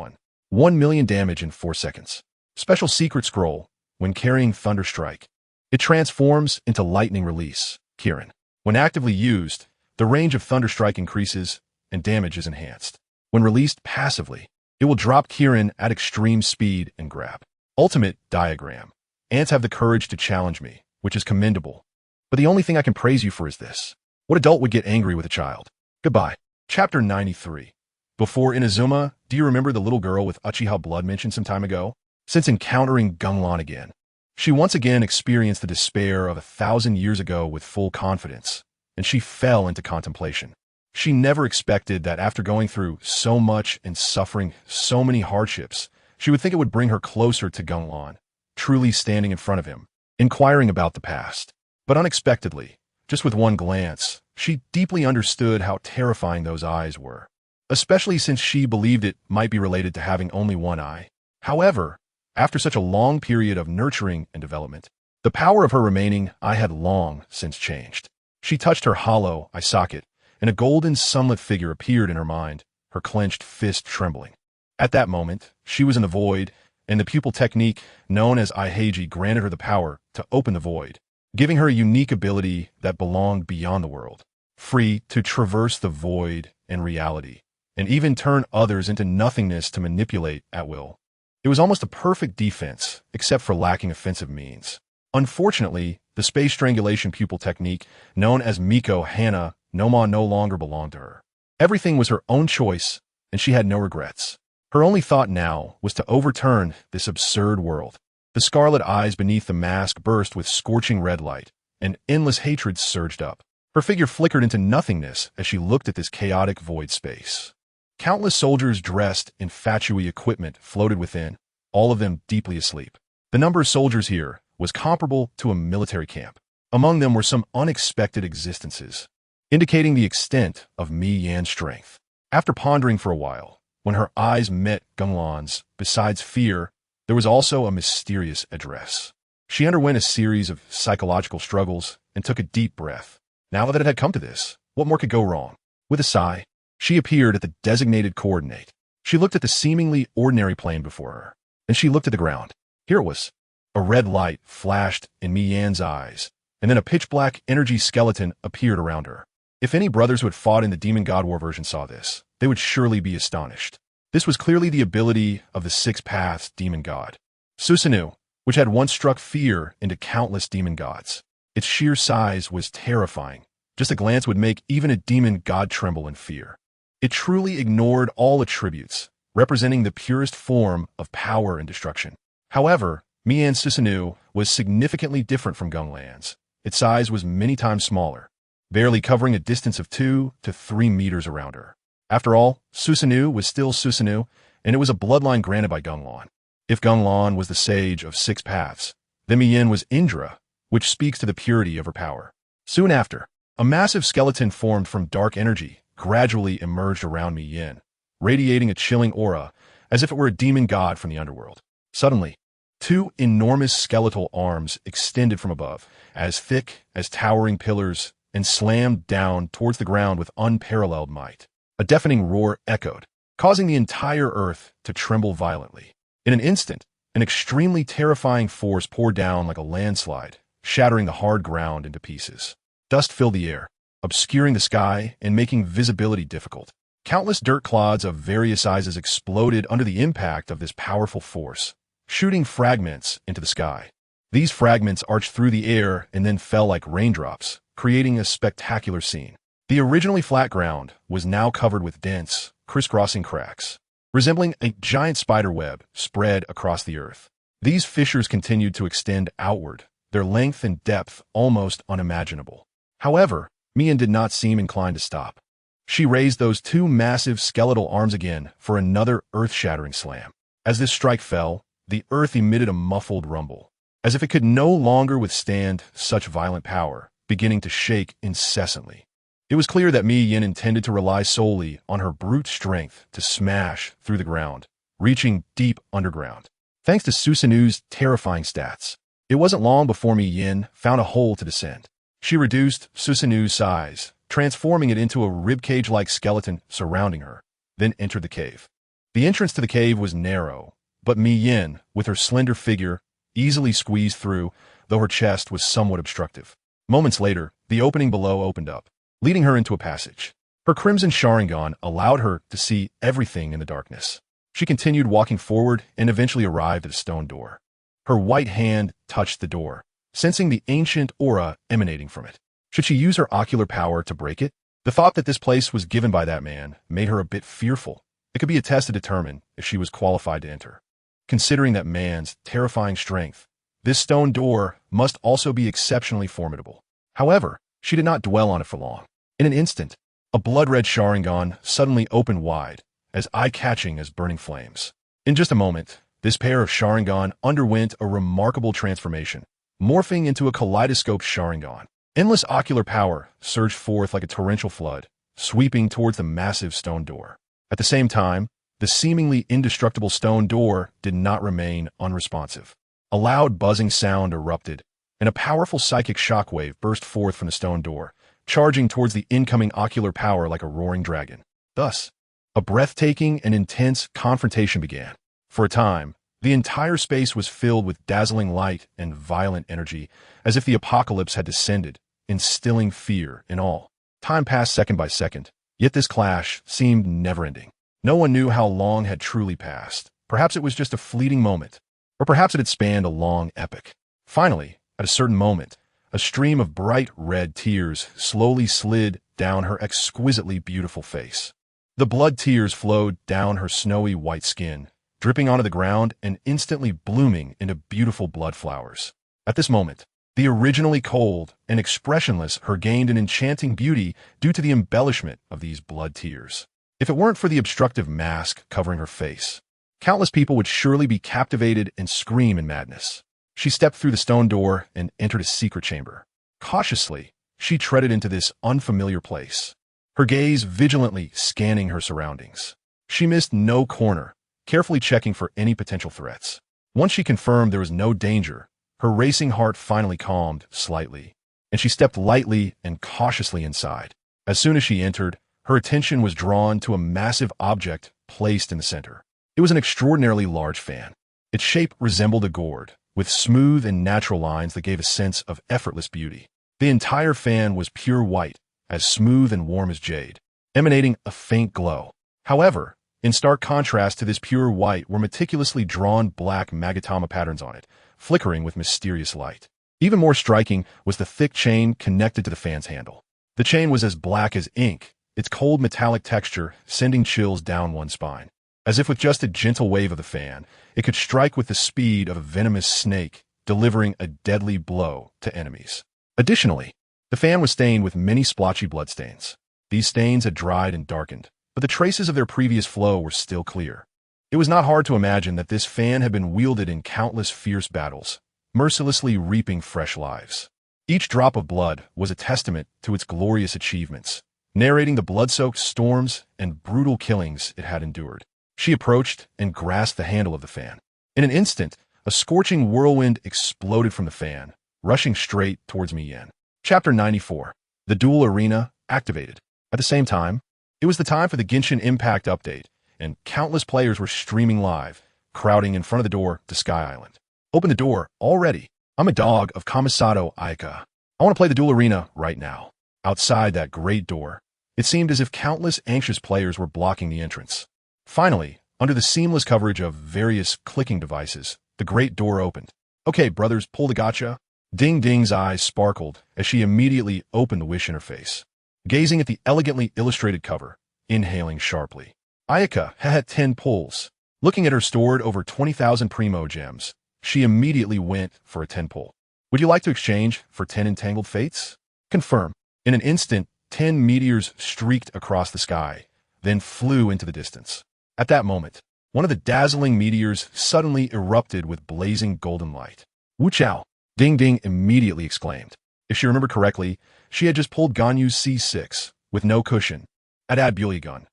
1 million damage in 4 seconds. Special secret scroll, when carrying Thunder Strike. It transforms into Lightning Release, Kirin. When actively used, the range of Thunder Strike increases and damage is enhanced. When released passively, it will drop Kirin at extreme speed and grab. Ultimate diagram. Ants have the courage to challenge me, which is commendable. But the only thing I can praise you for is this. What adult would get angry with a child? Goodbye. Chapter 93. Before Inazuma, do you remember the little girl with Uchiha blood mentioned some time ago? Since encountering Gunlan again, she once again experienced the despair of 1,000 years ago with full confidence, and she fell into contemplation. She never expected that after going through so much and suffering so many hardships, she would think it would bring her closer to Gunlan, truly standing in front of him, inquiring about the past. But unexpectedly, just with one glance, she deeply understood how terrifying those eyes were, especially since she believed it might be related to having only one eye. However, after such a long period of nurturing and development, the power of her remaining eye had long since changed. She touched her hollow eye socket, and a golden sunlit figure appeared in her mind, her clenched fist trembling. At that moment, she was in the void, and the pupil technique known as Aiheiji granted her the power to open the void, giving her a unique ability that belonged beyond the world, free to traverse the void and reality, and even turn others into nothingness to manipulate at will. It was almost a perfect defense, except for lacking offensive means. Unfortunately, the space strangulation pupil technique, known as Miko Hana, no longer belonged to her. Everything was her own choice, and she had no regrets. Her only thought now was to overturn this absurd world. The scarlet eyes beneath the mask burst with scorching red light, and endless hatred surged up. Her figure flickered into nothingness as she looked at this chaotic void space. Countless soldiers dressed in Fatui equipment floated within, all of them deeply asleep. The number of soldiers here was comparable to a military camp. Among them were some unexpected existences, indicating the extent of Mi Yan's strength. After pondering for a while, when her eyes met Gunlan's, besides fear, there was also a mysterious address. She underwent a series of psychological struggles and took a deep breath. Now that it had come to this, what more could go wrong? With a sigh, she appeared at the designated coordinate. She looked at the seemingly ordinary plane before her, and she looked at the ground. Here it was. A red light flashed in Mi Yan's eyes, and then a pitch-black energy skeleton appeared around her. If any brothers who had fought in the Demon God War version saw this, they would surely be astonished. This was clearly the ability of the Six Paths Demon God, Susanoo, which had once struck fear into countless demon gods. Its sheer size was terrifying. Just a glance would make even a demon god tremble in fear. It truly ignored all attributes, representing the purest form of power and destruction. However, Mi Yan's Susanoo was significantly different from Gunlan's. Its size was many times smaller, barely covering a distance of 2 to 3 meters around her. After all, Susanoo was still Susanoo, and it was a bloodline granted by Gunlan. If Gunlan was the sage of 6 paths, then Mi Yan was Indra, which speaks to the purity of her power. Soon after, a massive skeleton formed from dark energy gradually emerged around Mi Yan, radiating a chilling aura as if it were a demon god from the underworld. Suddenly, 2 enormous skeletal arms extended from above, as thick as towering pillars, and slammed down towards the ground with unparalleled might. A deafening roar echoed, causing the entire earth to tremble violently. In an instant, an extremely terrifying force poured down like a landslide, shattering the hard ground into pieces. Dust filled the air, obscuring the sky and making visibility difficult. Countless dirt clods of various sizes exploded under the impact of this powerful force, shooting fragments into the sky. These fragments arched through the air and then fell like raindrops, creating a spectacular scene. The originally flat ground was now covered with dense, crisscrossing cracks, resembling a giant spider web spread across the earth. These fissures continued to extend outward, their length and depth almost unimaginable. However, Mian did not seem inclined to stop. She raised those two massive skeletal arms again for another earth-shattering slam. As this strike fell, the earth emitted a muffled rumble, as if it could no longer withstand such violent power, beginning to shake incessantly. It was clear that Mian intended to rely solely on her brute strength to smash through the ground, reaching deep underground. Thanks to Susanoo's terrifying stats, it wasn't long before Mian found a hole to descend. She reduced Susanoo's size, transforming it into a ribcage-like skeleton surrounding her, then entered the cave. The entrance to the cave was narrow, but Mian, with her slender figure, easily squeezed through, though her chest was somewhat obstructive. Moments later, the opening below opened up, leading her into a passage. Her crimson Sharingan allowed her to see everything in the darkness. She continued walking forward and eventually arrived at a stone door. Her white hand touched the door, sensing the ancient aura emanating from it. Should she use her ocular power to break it? The thought that this place was given by that man made her a bit fearful. It could be a test to determine if she was qualified to enter. Considering that man's terrifying strength, this stone door must also be exceptionally formidable. However, she did not dwell on it for long. In an instant, a blood-red Sharingan suddenly opened wide, as eye-catching as burning flames. In just a moment, this pair of Sharingan underwent a remarkable transformation, morphing into a kaleidoscope Sharingan. Endless ocular power surged forth like a torrential flood, sweeping towards the massive stone door. At the same time, the seemingly indestructible stone door did not remain unresponsive. A loud buzzing sound erupted, and a powerful psychic shockwave burst forth from the stone door, charging towards the incoming ocular power like a roaring dragon. Thus, a breathtaking and intense confrontation began. For a time, the entire space was filled with dazzling light and violent energy, as if the apocalypse had descended, instilling fear in all. Time passed second by second, yet this clash seemed never-ending. No one knew how long had truly passed. Perhaps it was just a fleeting moment, or perhaps it had spanned a long epoch. Finally, at a certain moment, a stream of bright red tears slowly slid down her exquisitely beautiful face. The blood tears flowed down her snowy white skin, dripping onto the ground and instantly blooming into beautiful blood flowers. At this moment, the originally cold and expressionless her gained an enchanting beauty due to the embellishment of these blood tears. If it weren't for the obstructive mask covering her face, countless people would surely be captivated and scream in madness. She stepped through the stone door and entered a secret chamber. Cautiously, she treaded into this unfamiliar place, her gaze vigilantly scanning her surroundings. She missed no corner, carefully checking for any potential threats. Once she confirmed there was no danger, her racing heart finally calmed slightly, and she stepped lightly and cautiously inside. As soon as she entered, her attention was drawn to a massive object placed in the center. It was an extraordinarily large fan. Its shape resembled a gourd, with smooth and natural lines that gave a sense of effortless beauty. The entire fan was pure white, as smooth and warm as jade, emanating a faint glow. However, in stark contrast to this pure white were meticulously drawn black magatama patterns on it, flickering with mysterious light. Even more striking was the thick chain connected to the fan's handle. The chain was as black as ink, its cold metallic texture sending chills down one's spine. As if with just a gentle wave of the fan, it could strike with the speed of a venomous snake, delivering a deadly blow to enemies. Additionally, the fan was stained with many splotchy bloodstains. These stains had dried and darkened, but the traces of their previous flow were still clear. It was not hard to imagine that this fan had been wielded in countless fierce battles, mercilessly reaping fresh lives. Each drop of blood was a testament to its glorious achievements, narrating the blood-soaked storms and brutal killings it had endured. She approached and grasped the handle of the fan. In an instant, a scorching whirlwind exploded from the fan, rushing straight towards Mian. Chapter 94. The Duel Arena activated. At the same time, it was the time for the Genshin Impact update, and countless players were streaming live, crowding in front of the door to Sky Island. Open the door already. I'm a dog of Kamisato Aika. I want to play the duel arena right now. Outside that great door, it seemed as if countless anxious players were blocking the entrance. Finally, under the seamless coverage of various clicking devices, the great door opened. Okay, brothers, pull the gotcha. Ding Ding's eyes sparkled as she immediately opened the wish interface. Gazing at the elegantly illustrated cover, inhaling sharply. Ayaka had 10 pulls. Looking at her stored over 20,000 primo gems, she immediately went for a 10 pull. Would you like to exchange for 10 entangled fates? Confirm. In an instant, 10 meteors streaked across the sky, then flew into the distance. At that moment, one of the dazzling meteors suddenly erupted with blazing golden light. Wu Chao! Ding Ding immediately exclaimed. If she remembered correctly, she had just pulled Ganyu's C6, with no cushion. Ad Bully Gun.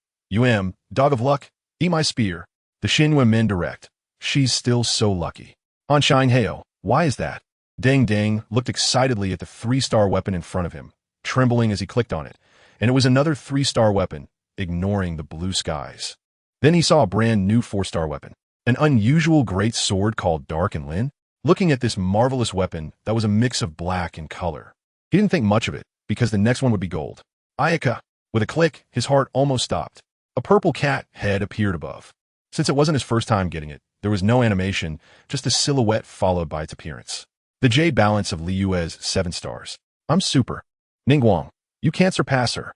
Dog of Luck, eat my spear. The Xinwen Men direct. She's still so lucky. On Shine Heo, why is that? Ding Ding looked excitedly at the 3-star weapon in front of him, trembling as he clicked on it, and it was another 3-star weapon, ignoring the blue skies. Then he saw a brand new 4-star weapon, an unusual great sword called Dark and Lin. Looking at this marvelous weapon that was a mix of black and color, he didn't think much of it, because the next one would be gold. Ayaka! With a click, his heart almost stopped. A purple cat head appeared above. Since it wasn't his first time getting it, there was no animation, just a silhouette followed by its appearance. The J balance of Liyue's 7 stars. I'm super. Ningguang, you can't surpass her.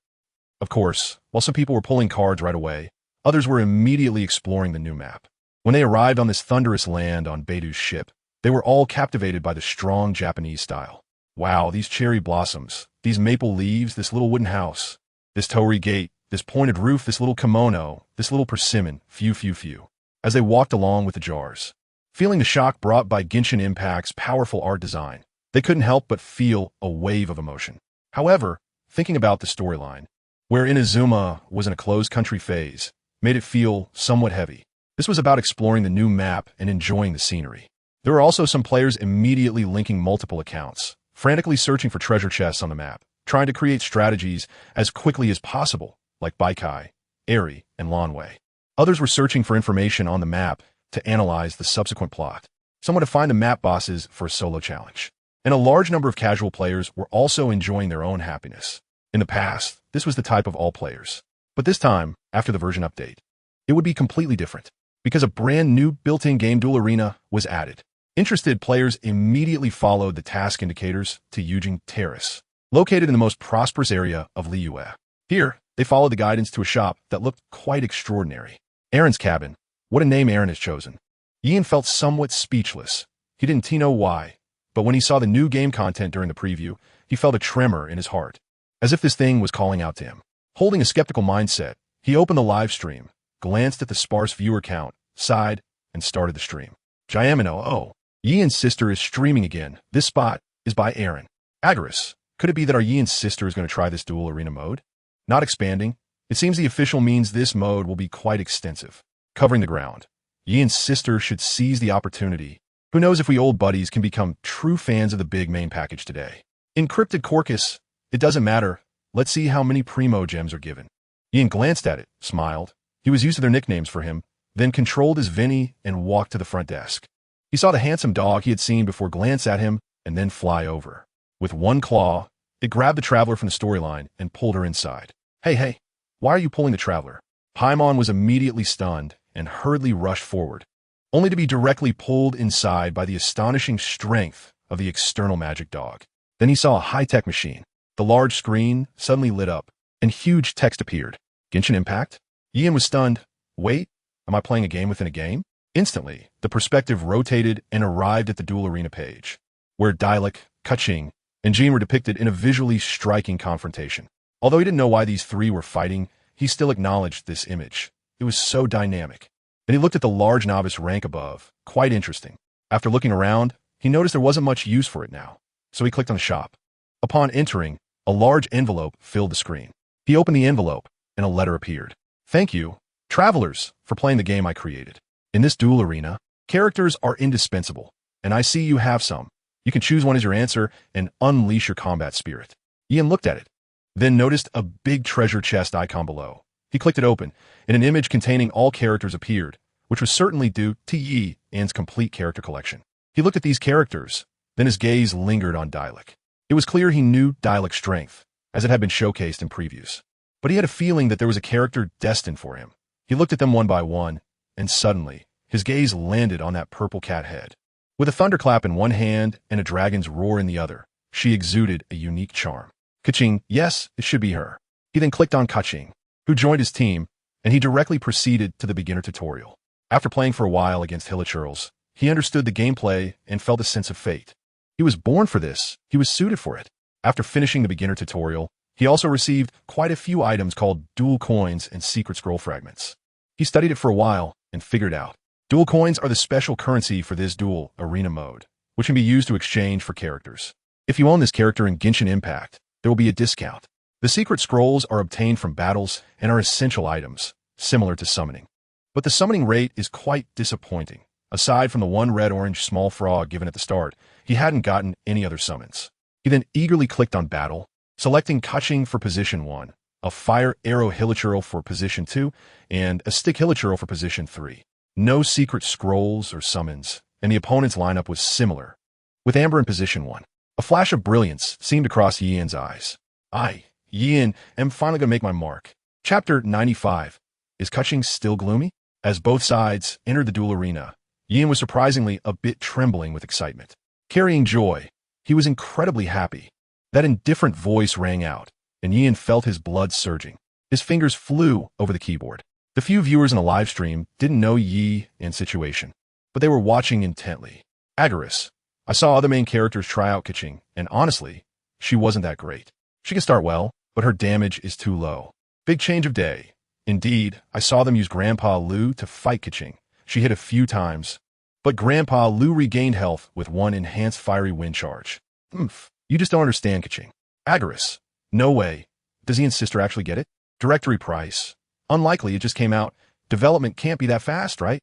Of course, while some people were pulling cards right away, others were immediately exploring the new map. When they arrived on this thunderous land on Beidu's ship, they were all captivated by the strong Japanese style. Wow, these cherry blossoms, these maple leaves, this little wooden house, this torii gate, this pointed roof, this little kimono, this little persimmon, few. As they walked along with the jars, feeling the shock brought by Genshin Impact's powerful art design, they couldn't help but feel a wave of emotion. However, thinking about the storyline, where Inazuma was in a closed country phase, made it feel somewhat heavy. This was about exploring the new map and enjoying the scenery. There were also some players immediately linking multiple accounts, frantically searching for treasure chests on the map, trying to create strategies as quickly as possible, like Baikai, Eri, and Lanwei. Others were searching for information on the map to analyze the subsequent plot, someone to find the map bosses for a solo challenge. And a large number of casual players were also enjoying their own happiness. In the past, this was the type of all players. But this time, after the version update, it would be completely different, because a brand new built-in game duel arena was added. Interested players immediately followed the task indicators to Yujing Terrace, located in the most prosperous area of Liyue. Here, they followed the guidance to a shop that looked quite extraordinary. Aaron's cabin. What a name Aaron has chosen. Ian felt somewhat speechless. He didn't know why, but when he saw the new game content during the preview, he felt a tremor in his heart, as if this thing was calling out to him. Holding a skeptical mindset, he opened the live stream, glanced at the sparse viewer count, sighed, and started the stream. Jiamino, oh, Ian's sister is streaming again. This spot is by Aaron. Agaris, could it be that our Ian's sister is going to try this dual arena mode? Not expanding. It seems the official means this mode will be quite extensive, covering the ground. Ian's sister should seize the opportunity. Who knows if we old buddies can become true fans of the big main package today. Encrypted Corcus, it doesn't matter. Let's see how many primo gems are given. Ian glanced at it, smiled. He was used to their nicknames for him, then controlled his Vinny and walked to the front desk. He saw the handsome dog he had seen before glance at him and then fly over. With one claw, it grabbed the traveler from the storyline and pulled her inside. Hey, why are you pulling the traveler? Paimon was immediately stunned and hurriedly rushed forward, only to be directly pulled inside by the astonishing strength of the external magic dog. Then he saw a high-tech machine. The large screen suddenly lit up, and huge text appeared. Genshin Impact? Ian was stunned. Wait, am I playing a game within a game? Instantly, the perspective rotated and arrived at the duel arena page, where Dialek, Kaching, and Jean were depicted in a visually striking confrontation. Although he didn't know why these three were fighting, he still acknowledged this image. It was so dynamic. Then he looked at the large novice rank above. Quite interesting. After looking around, he noticed there wasn't much use for it now, so he clicked on the shop. Upon entering, a large envelope filled the screen. He opened the envelope, and a letter appeared. Thank you, travelers, for playing the game I created. In this duel arena, characters are indispensable, and I see you have some. You can choose one as your answer and unleash your combat spirit. Ian looked at it, then noticed a big treasure chest icon below. He clicked it open, and an image containing all characters appeared, which was certainly due to Ian's complete character collection. He looked at these characters, then his gaze lingered on Dialek. It was clear he knew dialect strength, as it had been showcased in previews. But he had a feeling that there was a character destined for him. He looked at them one by one, and suddenly, his gaze landed on that purple cat head. With a thunderclap in one hand and a dragon's roar in the other, she exuded a unique charm. Kaching, yes, it should be her. He then clicked on Kaching, who joined his team, and he directly proceeded to the beginner tutorial. After playing for a while against Hilichurls, he understood the gameplay and felt a sense of fate. He was born for this. He was suited for it. After finishing the beginner tutorial, he also received quite a few items called dual coins and secret scroll fragments. He studied it for a while and figured out. Dual coins are the special currency for this dual arena mode, which can be used to exchange for characters. If you own this character in Genshin Impact, there will be a discount. The secret scrolls are obtained from battles and are essential items, similar to summoning. But the summoning rate is quite disappointing. Aside from the one red-orange small frog given at the start, he hadn't gotten any other summons. He then eagerly clicked on Battle, selecting Kaching for position 1, a Fire Arrow Hilichurl for position 2, and a Stick Hilichurl for position 3. No secret scrolls or summons, and the opponent's lineup was similar, with Amber in position 1. A flash of brilliance seemed to cross Yian's eyes. Yian, am finally going to make my mark. Chapter 95. Is Kaching still gloomy? As both sides entered the duel arena, Yian was surprisingly a bit trembling with excitement. Carrying joy, he was incredibly happy. That indifferent voice rang out, and Yian felt his blood surging. His fingers flew over the keyboard. The few viewers in the live stream didn't know Yi and situation, but they were watching intently. Agaris, I saw other main characters try out Kaching, and honestly, she wasn't that great. She can start well, but her damage is too low. Big change of day. Indeed, I saw them use Grandpa Lu to fight Kaching. She hit a few times, but Grandpa Lu regained health with one enhanced fiery wind charge. You just don't understand Kaching. Agaris, no way. Does Ian's sister actually get it? Directory price. Unlikely, it just came out. Development can't be that fast, right?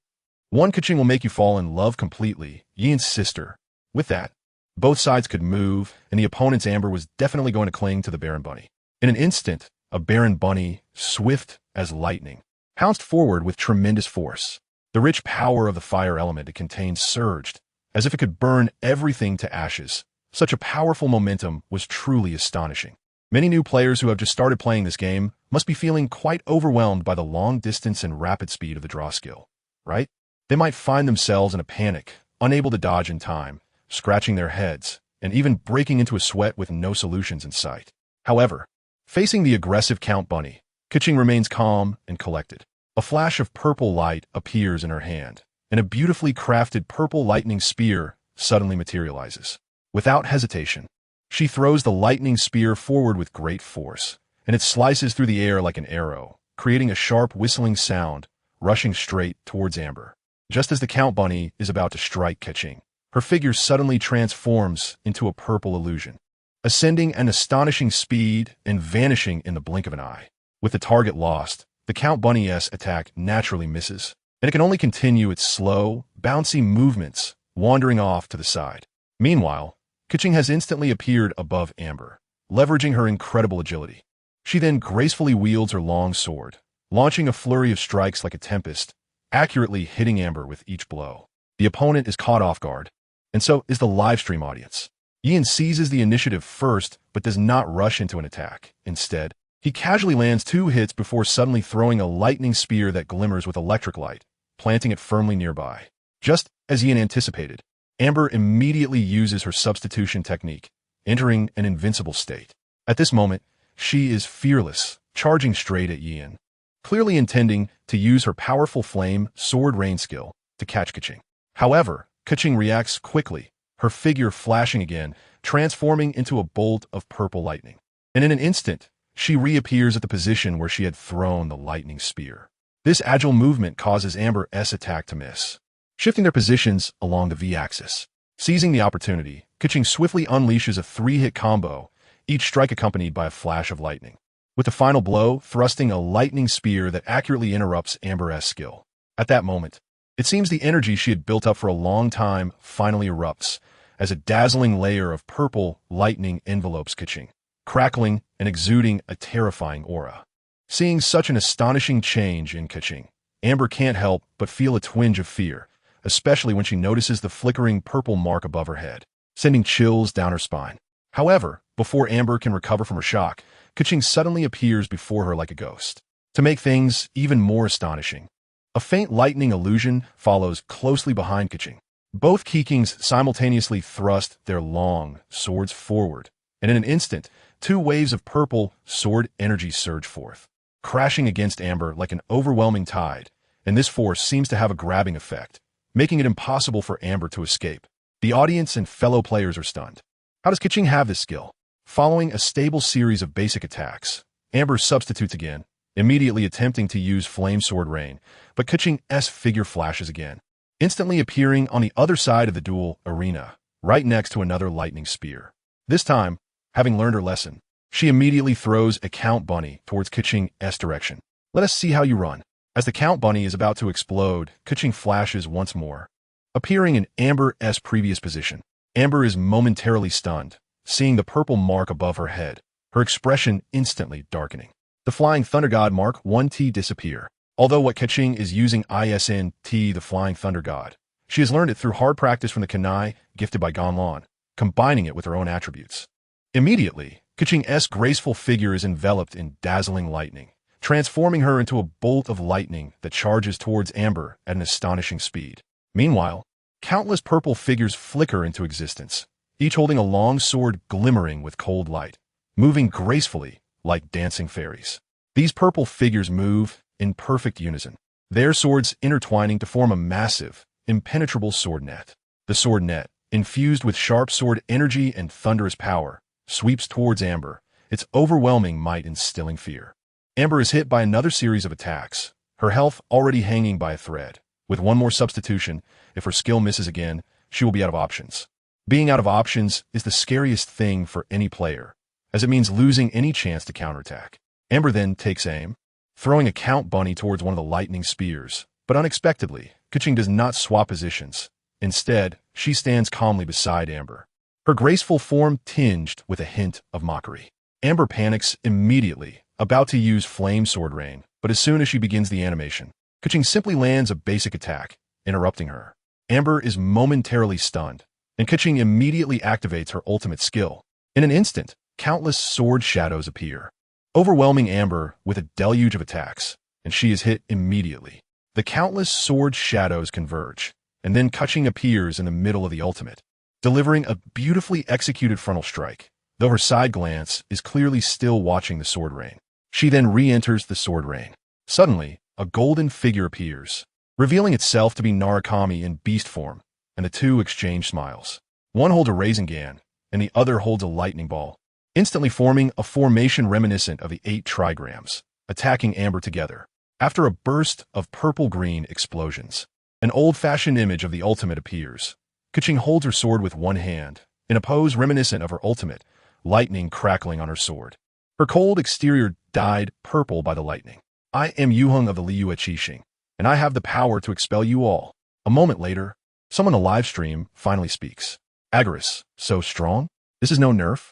One Kaching will make you fall in love completely. Ian's sister. With that, both sides could move, and the opponent's Amber was definitely going to cling to the Baron Bunny. In an instant, a Baron Bunny, swift as lightning, pounced forward with tremendous force. The rich power of the fire element it contained surged, as if it could burn everything to ashes. Such a powerful momentum was truly astonishing. Many new players who have just started playing this game must be feeling quite overwhelmed by the long distance and rapid speed of the draw skill, right? They might find themselves in a panic, unable to dodge in time, scratching their heads, and even breaking into a sweat with no solutions in sight. However, facing the aggressive Count Bunny, Kaching remains calm and collected. A flash of purple light appears in her hand, and a beautifully crafted purple lightning spear suddenly materializes. Without hesitation, she throws the lightning spear forward with great force, and it slices through the air like an arrow, creating a sharp whistling sound, rushing straight towards Amber. Just as the Count Bunny is about to strike Kaching, her figure suddenly transforms into a purple illusion, ascending an astonishing speed and vanishing in the blink of an eye. With the target lost, the Count Bunny's attack naturally misses, and it can only continue its slow, bouncy movements, wandering off to the side. Meanwhile, Kaching has instantly appeared above Amber, leveraging her incredible agility. She then gracefully wields her long sword, launching a flurry of strikes like a tempest, accurately hitting Amber with each blow. The opponent is caught off guard, and so is the livestream audience. Ian seizes the initiative first, but does not rush into an attack. Instead, he casually lands 2 hits before suddenly throwing a lightning spear that glimmers with electric light, planting it firmly nearby. Just as Ian anticipated, Amber immediately uses her substitution technique, entering an invincible state. At this moment, she is fearless, charging straight at Ian, clearly intending to use her powerful flame sword rain skill to catch Kaching. However, Kaching reacts quickly, her figure flashing again, transforming into a bolt of purple lightning. And in an instant, she reappears at the position where she had thrown the lightning spear. This agile movement causes Amber's attack to miss, shifting their positions along the V-axis. Seizing the opportunity, Kaching swiftly unleashes a 3-hit combo, each strike accompanied by a flash of lightning, with the final blow thrusting a lightning spear that accurately interrupts Amber's skill. At that moment, it seems the energy she had built up for a long time finally erupts, as a dazzling layer of purple lightning envelopes Kaching, crackling and exuding a terrifying aura. Seeing such an astonishing change in Kaching, Amber can't help but feel a twinge of fear, especially when she notices the flickering purple mark above her head, sending chills down her spine. However, before Amber can recover from her shock, Keqing suddenly appears before her like a ghost. To make things even more astonishing, a faint lightning illusion follows closely behind Keqing. Both Kikings simultaneously thrust their long swords forward, and in an instant, two waves of purple sword energy surge forth, crashing against Amber like an overwhelming tide, and this force seems to have a grabbing effect, making it impossible for Amber to escape. The audience and fellow players are stunned. How does Keqing have this skill? Following a stable series of basic attacks, Amber substitutes again, immediately attempting to use Flame Sword Rain, but Keqing's figure flashes again, instantly appearing on the other side of the duel arena, right next to another lightning spear. This time, having learned her lesson, she immediately throws a Count Bunny towards Keqing's direction. Let us see how you run. As the Count Bunny is about to explode, Keqing flashes once more, appearing in Amber's previous position. Amber is momentarily stunned, seeing the purple mark above her head, her expression instantly darkening. The Flying Thunder God Mark 1T disappear. Although what Keqing is using ISNT, the Flying Thunder God, she has learned it through hard practice from the Kunai gifted by Ganlon, combining it with her own attributes. Immediately, Keqing's graceful figure is enveloped in dazzling lightning, transforming her into a bolt of lightning that charges towards Amber at an astonishing speed. Meanwhile, countless purple figures flicker into existence, each holding a long sword glimmering with cold light, moving gracefully like dancing fairies. These purple figures move in perfect unison, their swords intertwining to form a massive, impenetrable sword net. The sword net, infused with sharp sword energy and thunderous power, sweeps towards Amber, its overwhelming might instilling fear. Amber is hit by another series of attacks, her health already hanging by a thread. With one more substitution, if her skill misses again, she will be out of options. Being out of options is the scariest thing for any player, as it means losing any chance to counterattack. Amber then takes aim, throwing a Count Bunny towards one of the lightning spears, but unexpectedly, Keqing does not swap positions. Instead, she stands calmly beside Amber, her graceful form tinged with a hint of mockery. Amber panics immediately, about to use Flame Sword Rain, but as soon as she begins the animation, Keqing simply lands a basic attack, interrupting her. Amber is momentarily stunned, and Keqing immediately activates her ultimate skill. In an instant, countless sword shadows appear, overwhelming Amber with a deluge of attacks, and she is hit immediately. The countless sword shadows converge, and then Keqing appears in the middle of the ultimate, delivering a beautifully executed frontal strike, though her side glance is clearly still watching the sword rain. She then re-enters the sword rain. Suddenly, a golden figure appears, revealing itself to be Narukami in beast form, and the two exchange smiles. One holds a Rasengan, and the other holds a lightning ball, instantly forming a formation reminiscent of the 8 trigrams, attacking Amber together. After a burst of purple-green explosions, an old-fashioned image of the ultimate appears. Keqing holds her sword with one hand, in a pose reminiscent of her ultimate, lightning crackling on her sword. Her cold exterior dyed purple by the lightning. I am Yuheng of the Liyue Qixing, and I have the power to expel you all. A moment later, someone on the live stream finally speaks. Agaris, so strong? This is no nerf?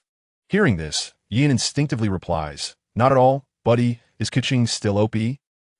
Hearing this, Yin instinctively replies, not at all, buddy, is Keqing still OP?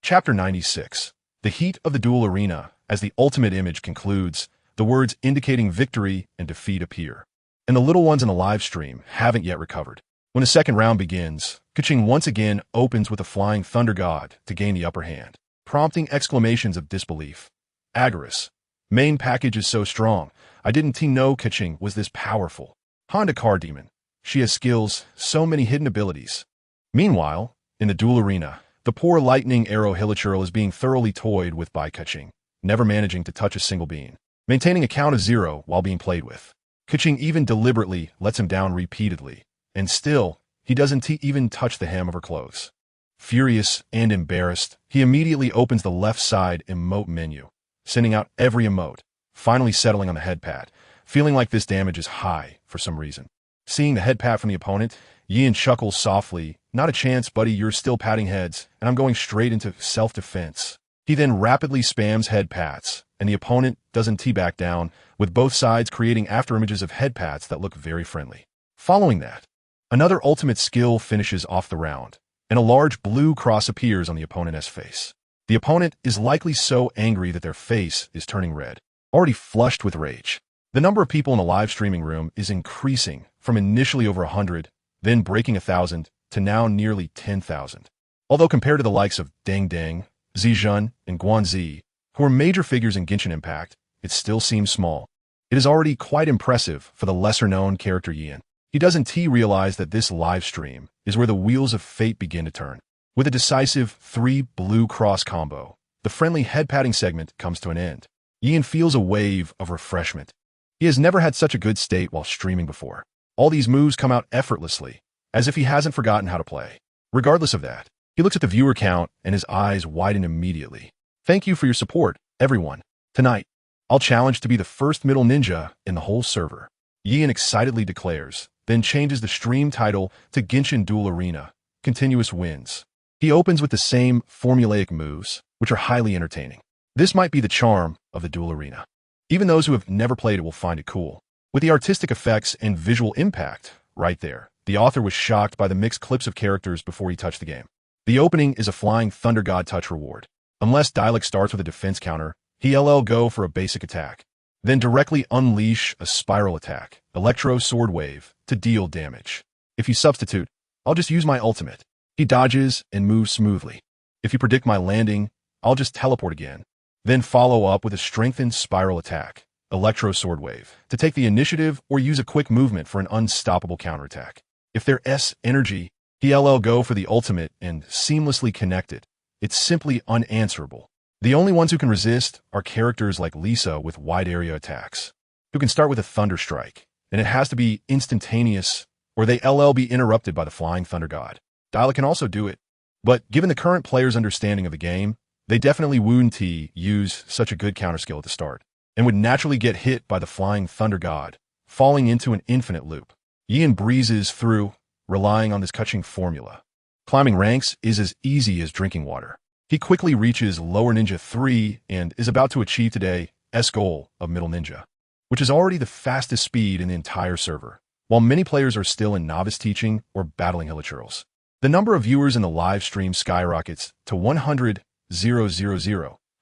Chapter 96. The heat of the duel arena. As the ultimate image concludes, the words indicating victory and defeat appear, and the little ones in the live stream haven't yet recovered. When the second round begins, Keqing once again opens with a Flying Thunder God to gain the upper hand, prompting exclamations of disbelief. Agaris, main package is so strong, I didn't know Keqing was this powerful. Honda Car Demon, she has skills, so many hidden abilities. Meanwhile, in the duel arena, the poor lightning arrow Hilichurl is being thoroughly toyed with by Keqing, never managing to touch a single bean, maintaining a count of 0 while being played with. Keqing even deliberately lets him down repeatedly, and still, he doesn't even touch the hem of her clothes. Furious and embarrassed, he immediately opens the left side emote menu, sending out every emote, finally settling on the head pat, feeling like this damage is high for some reason. Seeing the head pat from the opponent, Yin chuckles softly, not a chance, buddy, you're still patting heads, and I'm going straight into self-defense. He then rapidly spams head pats, and the opponent doesn't back down, with both sides creating afterimages of head pats that look very friendly. Following that, another ultimate skill finishes off the round, and a large blue cross appears on the opponent's face. The opponent is likely so angry that their face is turning red, already flushed with rage. The number of people in the live streaming room is increasing from initially over 100, then breaking 1,000, to now nearly 10,000. Although compared to the likes of Deng, Zijun, and Guanzi, who are major figures in Genshin Impact, it still seems small. It is already quite impressive for the lesser-known character Yin. He doesn't realize that this live stream is where the wheels of fate begin to turn. With a decisive 3 blue cross combo, the friendly head-patting segment comes to an end. Yin feels a wave of refreshment. He has never had such a good state while streaming before. All these moves come out effortlessly, as if he hasn't forgotten how to play. Regardless of that, he looks at the viewer count and his eyes widen immediately. Thank you for your support, everyone. Tonight, I'll challenge to be the first middle ninja in the whole server. Yin excitedly declares, then changes the stream title to Genshin Duel Arena, Continuous Wins. He opens with the same formulaic moves, which are highly entertaining. This might be the charm of the Duel Arena. Even those who have never played it will find it cool. With the artistic effects and visual impact right there, the author was shocked by the mixed clips of characters before he touched the game. The opening is a flying Thunder God touch reward. Unless Dialect starts with a defense counter, he'll go for a basic attack. Then directly unleash a spiral attack, Electro Sword Wave, to deal damage. If you substitute, I'll just use my ultimate. He dodges and moves smoothly. If you predict my landing, I'll just teleport again. Then follow up with a strengthened spiral attack, Electro Sword Wave, to take the initiative or use a quick movement for an unstoppable counterattack. If they're S energy, he'll go for the ultimate and seamlessly connect it. It's simply unanswerable. The only ones who can resist are characters like Lisa with wide area attacks, who can start with a Thunder Strike, and it has to be instantaneous or they'll be interrupted by the Flying Thunder God. Dialect can also do it, but given the current player's understanding of the game, they definitely wouldn't use such a good counter skill at the start, and would naturally get hit by the Flying Thunder God, falling into an infinite loop. Yin breezes through, relying on this catching formula. Climbing ranks is as easy as drinking water. He quickly reaches Lower Ninja 3 and is about to achieve today's goal of Middle Ninja, which is already the fastest speed in the entire server, while many players are still in novice teaching or battling hilichurls. The number of viewers in the live stream skyrockets to 100,000,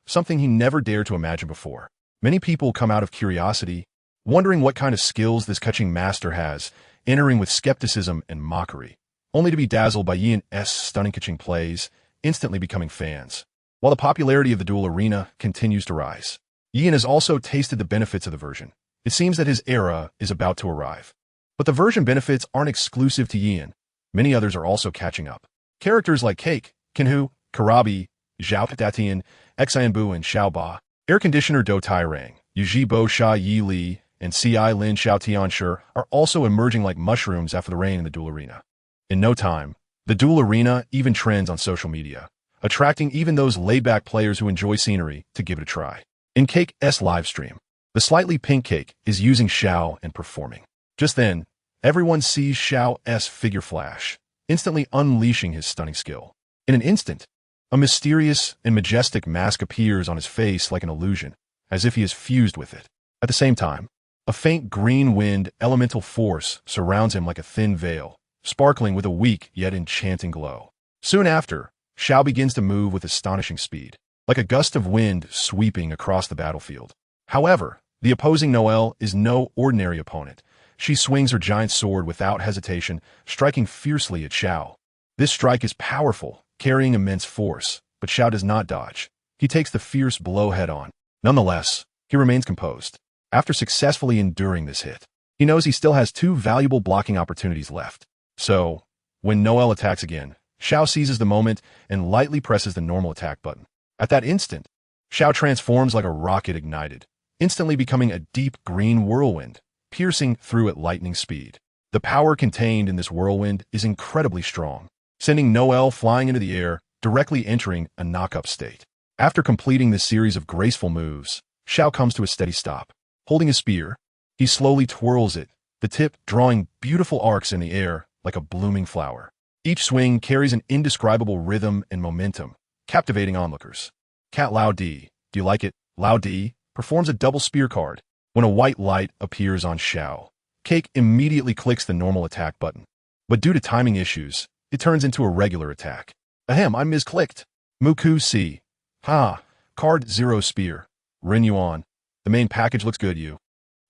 something he never dared to imagine before. Many people come out of curiosity, wondering what kind of skills this catching master has, entering with skepticism and mockery, only to be dazzled by Yin's stunning catching plays, instantly becoming fans. While the popularity of the Duel Arena continues to rise, Yin has also tasted the benefits of the version. It seems that his era is about to arrive. But the version benefits aren't exclusive to Yin. Many others are also catching up. Characters like Cake, Kinhu, Karabi, Zhao Datian, Xianbu, and Xiaoba, Air Conditioner Do Tairang, Yujibo Sha Yi Li, and Ci Lin Xiao Tianshi are also emerging like mushrooms after the rain in the Duel Arena. In no time, the Duel Arena even trends on social media, attracting even those laid-back players who enjoy scenery to give it a try. In Cake's livestream, the slightly pink Cake is using Xiao and performing. Just then, everyone sees Xiao's figure flash, instantly unleashing his stunning skill. In an instant, a mysterious and majestic mask appears on his face like an illusion, as if he is fused with it. At the same time, a faint green wind elemental force surrounds him like a thin veil, sparkling with a weak yet enchanting glow. Soon after, Xiao begins to move with astonishing speed, like a gust of wind sweeping across the battlefield. However, the opposing Noelle is no ordinary opponent. She swings her giant sword without hesitation, striking fiercely at Xiao. This strike is powerful, carrying immense force, but Xiao does not dodge. He takes the fierce blow head-on. Nonetheless, he remains composed. After successfully enduring this hit, he knows he still has 2 valuable blocking opportunities left. So, when Noelle attacks again, Xiao seizes the moment and lightly presses the normal attack button. At that instant, Xiao transforms like a rocket ignited, instantly becoming a deep green whirlwind, piercing through at lightning speed. The power contained in this whirlwind is incredibly strong, sending Noelle flying into the air, directly entering a knock-up state. After completing this series of graceful moves, Xiao comes to a steady stop. Holding his spear, he slowly twirls it, the tip drawing beautiful arcs in the air like a blooming flower. Each swing carries an indescribable rhythm and momentum, captivating onlookers. Cat Lao Di, do you like it? Lao Di performs a double spear card. When a white light appears on Xiao, Cake immediately clicks the normal attack button. But due to timing issues, it turns into a regular attack. Ahem, I misclicked. Muku C. Ha. Card 0 spear. Ren Yuan. The main package looks good, you.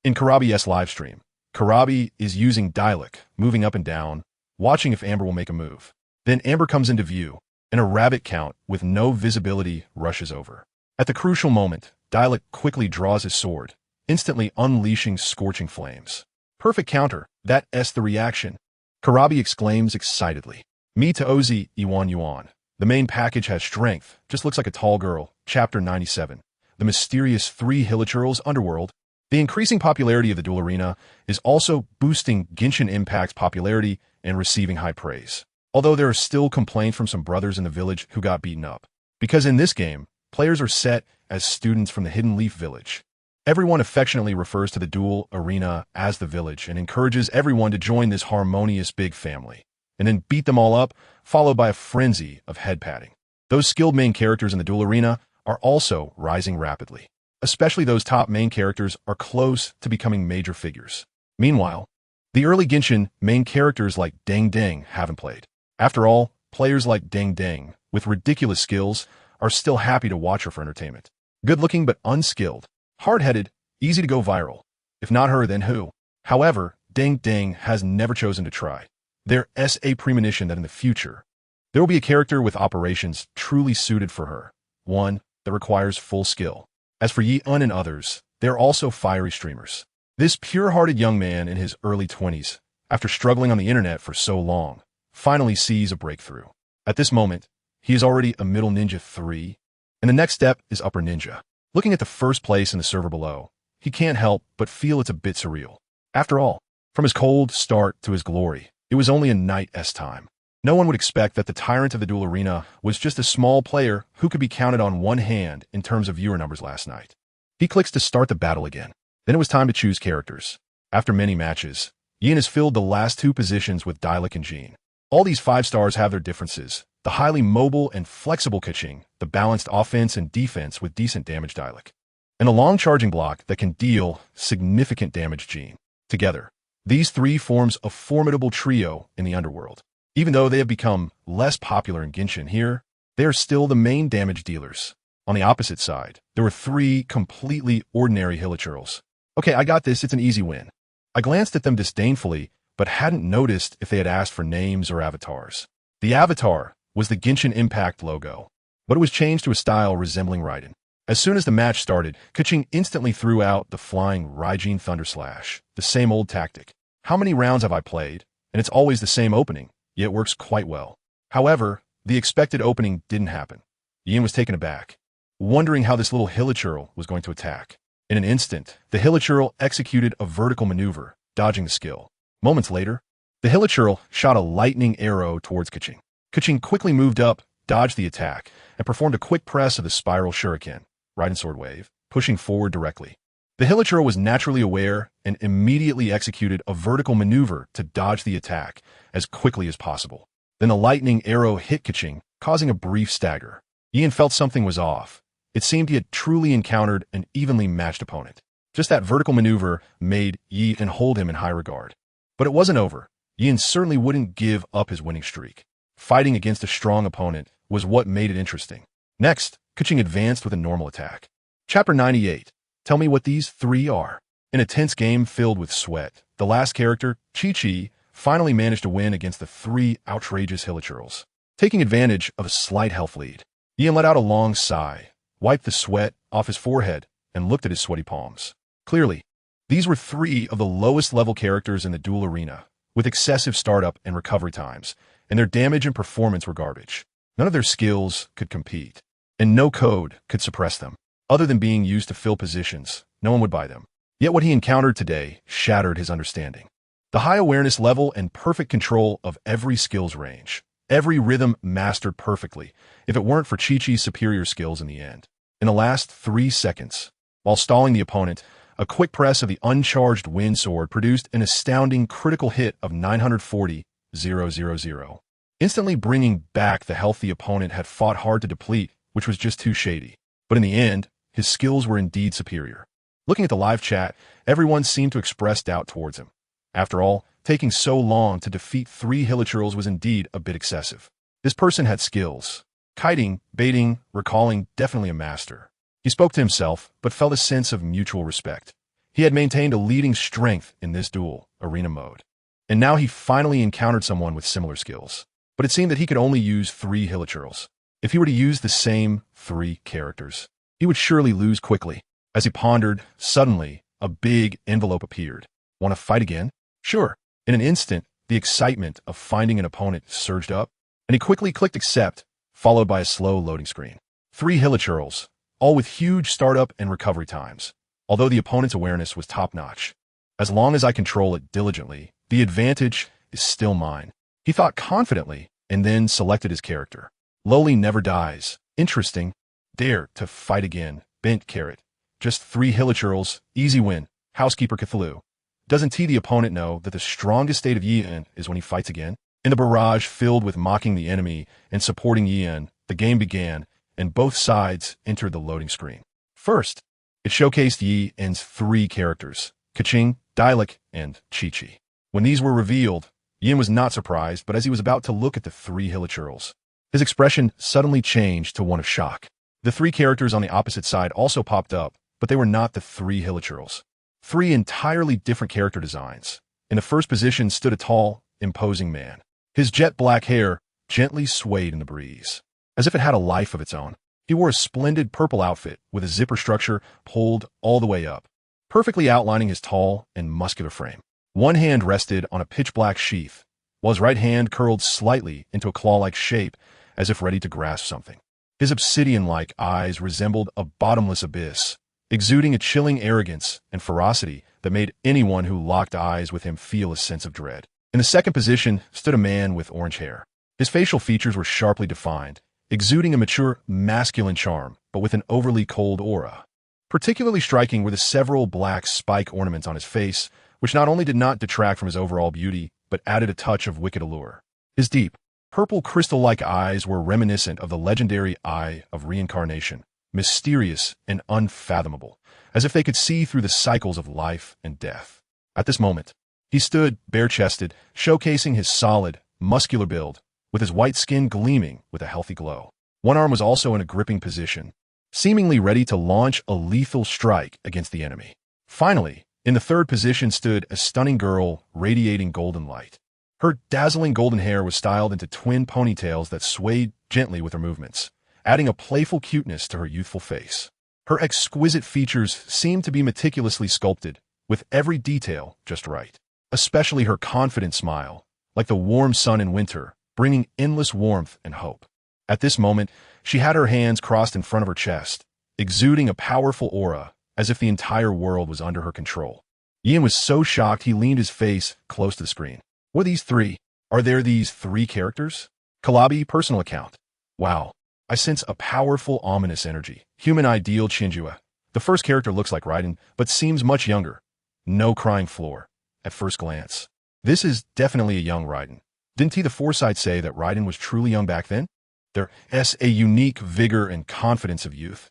In Karabi's livestream, Karabi is using dialect, moving up and down, watching if Amber will make a move. Then Amber comes into view, and a rabbit count with no visibility rushes over. At the crucial moment, Dialect quickly draws his sword, instantly unleashing scorching flames. Perfect counter, that's the reaction. Karabi exclaims excitedly. Me to Ozi, Iwan Yuan. The main package has strength, just looks like a tall girl. Chapter 97. The mysterious 3 Hilichurl's underworld. The increasing popularity of the duel arena is also boosting Genshin Impact's popularity and receiving high praise. Although there are still complaints from some brothers in the village who got beaten up. Because in this game, players are set as students from the Hidden Leaf village. Everyone affectionately refers to the duel arena as the village and encourages everyone to join this harmonious big family, and then beat them all up, followed by a frenzy of head patting. Those skilled main characters in the duel arena are also rising rapidly. Especially those top main characters are close to becoming major figures. Meanwhile, the early Genshin main characters like Deng haven't played. After all, players like Deng, with ridiculous skills, are still happy to watch her for entertainment. Good-looking but unskilled, hard-headed, easy to go viral. If not her, then who? However, Deng has never chosen to try. There's a premonition that in the future, there will be a character with operations truly suited for her, one that requires full skill. As for Yi-Un and others, they are also fiery streamers. This pure-hearted young man in his early 20s, after struggling on the internet for so long, finally sees a breakthrough. At this moment, he is already a middle ninja 3, and the next step is upper ninja. Looking at the first place in the server below, he can't help but feel it's a bit surreal. After all, from his cold start to his glory, it was only a night's time. No one would expect that the tyrant of the duel arena was just a small player who could be counted on one hand in terms of viewer numbers last night. He clicks to start the battle again. Then it was time to choose characters. After many matches, Yin has filled the last 2 positions with Dialect and Jean. All these 5 stars have their differences. The highly mobile and flexible Keqing, the balanced offense and defense with decent damage Dialect, and a long charging block that can deal significant damage Jean. Together, these 3 forms a formidable trio in the underworld. Even though they have become less popular in Genshin here, they are still the main damage dealers. On the opposite side, there were 3 completely ordinary Hilichurls. Okay, I got this, it's an easy win. I glanced at them disdainfully, but hadn't noticed if they had asked for names or avatars. The avatar was the Genshin Impact logo, but it was changed to a style resembling Raiden. As soon as the match started, Keqing instantly threw out the flying Raijin Thunderslash, the same old tactic. How many rounds have I played? And it's always the same opening, yet it works quite well. However, the expected opening didn't happen. Yin was taken aback, wondering how this little Hilichurl was going to attack. In an instant, the Hilichurl executed a vertical maneuver, dodging the skill. Moments later, the Hilichurl shot a lightning arrow towards Keqing. Keqing quickly moved up, dodged the attack, and performed a quick press of the spiral shuriken, Raiden Sword Wave, pushing forward directly. The Hilichurl was naturally aware and immediately executed a vertical maneuver to dodge the attack as quickly as possible. Then the lightning arrow hit Keqing, causing a brief stagger. Yin felt something was off. It seemed he had truly encountered an evenly matched opponent. Just that vertical maneuver made Yin hold him in high regard. But it wasn't over. Yin certainly wouldn't give up his winning streak. Fighting against a strong opponent was what made it interesting. Next, Keqing advanced with a normal attack. Chapter 98. Tell me what these 3 are. In a tense game filled with sweat, the last character, Chi, finally managed to win against the 3 outrageous Hilichurls. Taking advantage of a slight health lead, Yin let out a long sigh, wiped the sweat off his forehead, and looked at his sweaty palms. Clearly, these were 3 of the lowest level characters in the duel arena, with excessive startup and recovery times, and their damage and performance were garbage. None of their skills could compete, and no code could suppress them. Other than being used to fill positions, no one would buy them. Yet what he encountered today shattered his understanding. The high awareness level and perfect control of every skills range. Every rhythm mastered perfectly, if it weren't for Chi-Chi's superior skills in the end. In the last 3 seconds, while stalling the opponent, a quick press of the uncharged wind sword produced an astounding critical hit of 940,000, instantly bringing back the health the opponent had fought hard to deplete, which was just too shady. But in the end, his skills were indeed superior. Looking at the live chat, everyone seemed to express doubt towards him. After all, taking so long to defeat 3 Hilichurls was indeed a bit excessive. This person had skills. Kiting, baiting, recalling, definitely a master. He spoke to himself, but felt a sense of mutual respect. He had maintained a leading strength in this duel, arena mode. And now he finally encountered someone with similar skills. But it seemed that he could only use 3 hilichurls. If he were to use the same 3 characters, he would surely lose quickly. As he pondered, suddenly, a big envelope appeared. Want to fight again? Sure. In an instant, the excitement of finding an opponent surged up, and he quickly clicked accept, followed by a slow loading screen. 3 hilichurls, all with huge startup and recovery times, although the opponent's awareness was top-notch. As long as I control it diligently, the advantage is still mine. He thought confidently, and then selected his character. Lowly never dies. Interesting. Dare to fight again. Bent carrot. Just 3 hilichurls. Easy win. Housekeeper Cthulhu. Doesn't the opponent know that the strongest state of Yin is when he fights again? In the barrage filled with mocking the enemy and supporting Yin, the game began, and both sides entered the loading screen. First, it showcased Yin's 3 characters, Keqing, Dialek, and Chi-Chi. When these were revealed, Yin was not surprised, but as he was about to look at the 3 hilichurls, his expression suddenly changed to one of shock. The 3 characters on the opposite side also popped up, but they were not the 3 hilichurls. 3 entirely different character designs. In the first position stood a tall, imposing man. His jet black hair gently swayed in the breeze, as if it had a life of its own. He wore a splendid purple outfit with a zipper structure pulled all the way up, perfectly outlining his tall and muscular frame. One hand rested on a pitch-black sheath, while his right hand curled slightly into a claw-like shape as if ready to grasp something. His obsidian-like eyes resembled a bottomless abyss, exuding a chilling arrogance and ferocity that made anyone who locked eyes with him feel a sense of dread. In the second position stood a man with orange hair. His facial features were sharply defined, exuding a mature, masculine charm, but with an overly cold aura. Particularly striking were the several black spike ornaments on his face, which not only did not detract from his overall beauty, but added a touch of wicked allure. His deep, purple crystal-like eyes were reminiscent of the legendary Eye of Reincarnation, mysterious and unfathomable, as if they could see through the cycles of life and death. At this moment, he stood bare-chested, showcasing his solid, muscular build, with his white skin gleaming with a healthy glow. One arm was also in a gripping position, seemingly ready to launch a lethal strike against the enemy. Finally, in the third position stood a stunning girl radiating golden light. Her dazzling golden hair was styled into twin ponytails that swayed gently with her movements, adding a playful cuteness to her youthful face. Her exquisite features seemed to be meticulously sculpted, with every detail just right. Especially her confident smile, like the warm sun in winter, bringing endless warmth and hope. At this moment, she had her hands crossed in front of her chest, exuding a powerful aura, as if the entire world was under her control. Yin was so shocked he leaned his face close to the screen. What are these 3? Are there these 3 characters? Kalabi personal account. Wow. I sense a powerful, ominous energy. Human ideal Chinjua. The first character looks like Raiden, but seems much younger. No crying floor. At first glance. This is definitely a young Raiden. Didn't the foresight say that Raiden was truly young back then? There's a unique vigor and confidence of youth.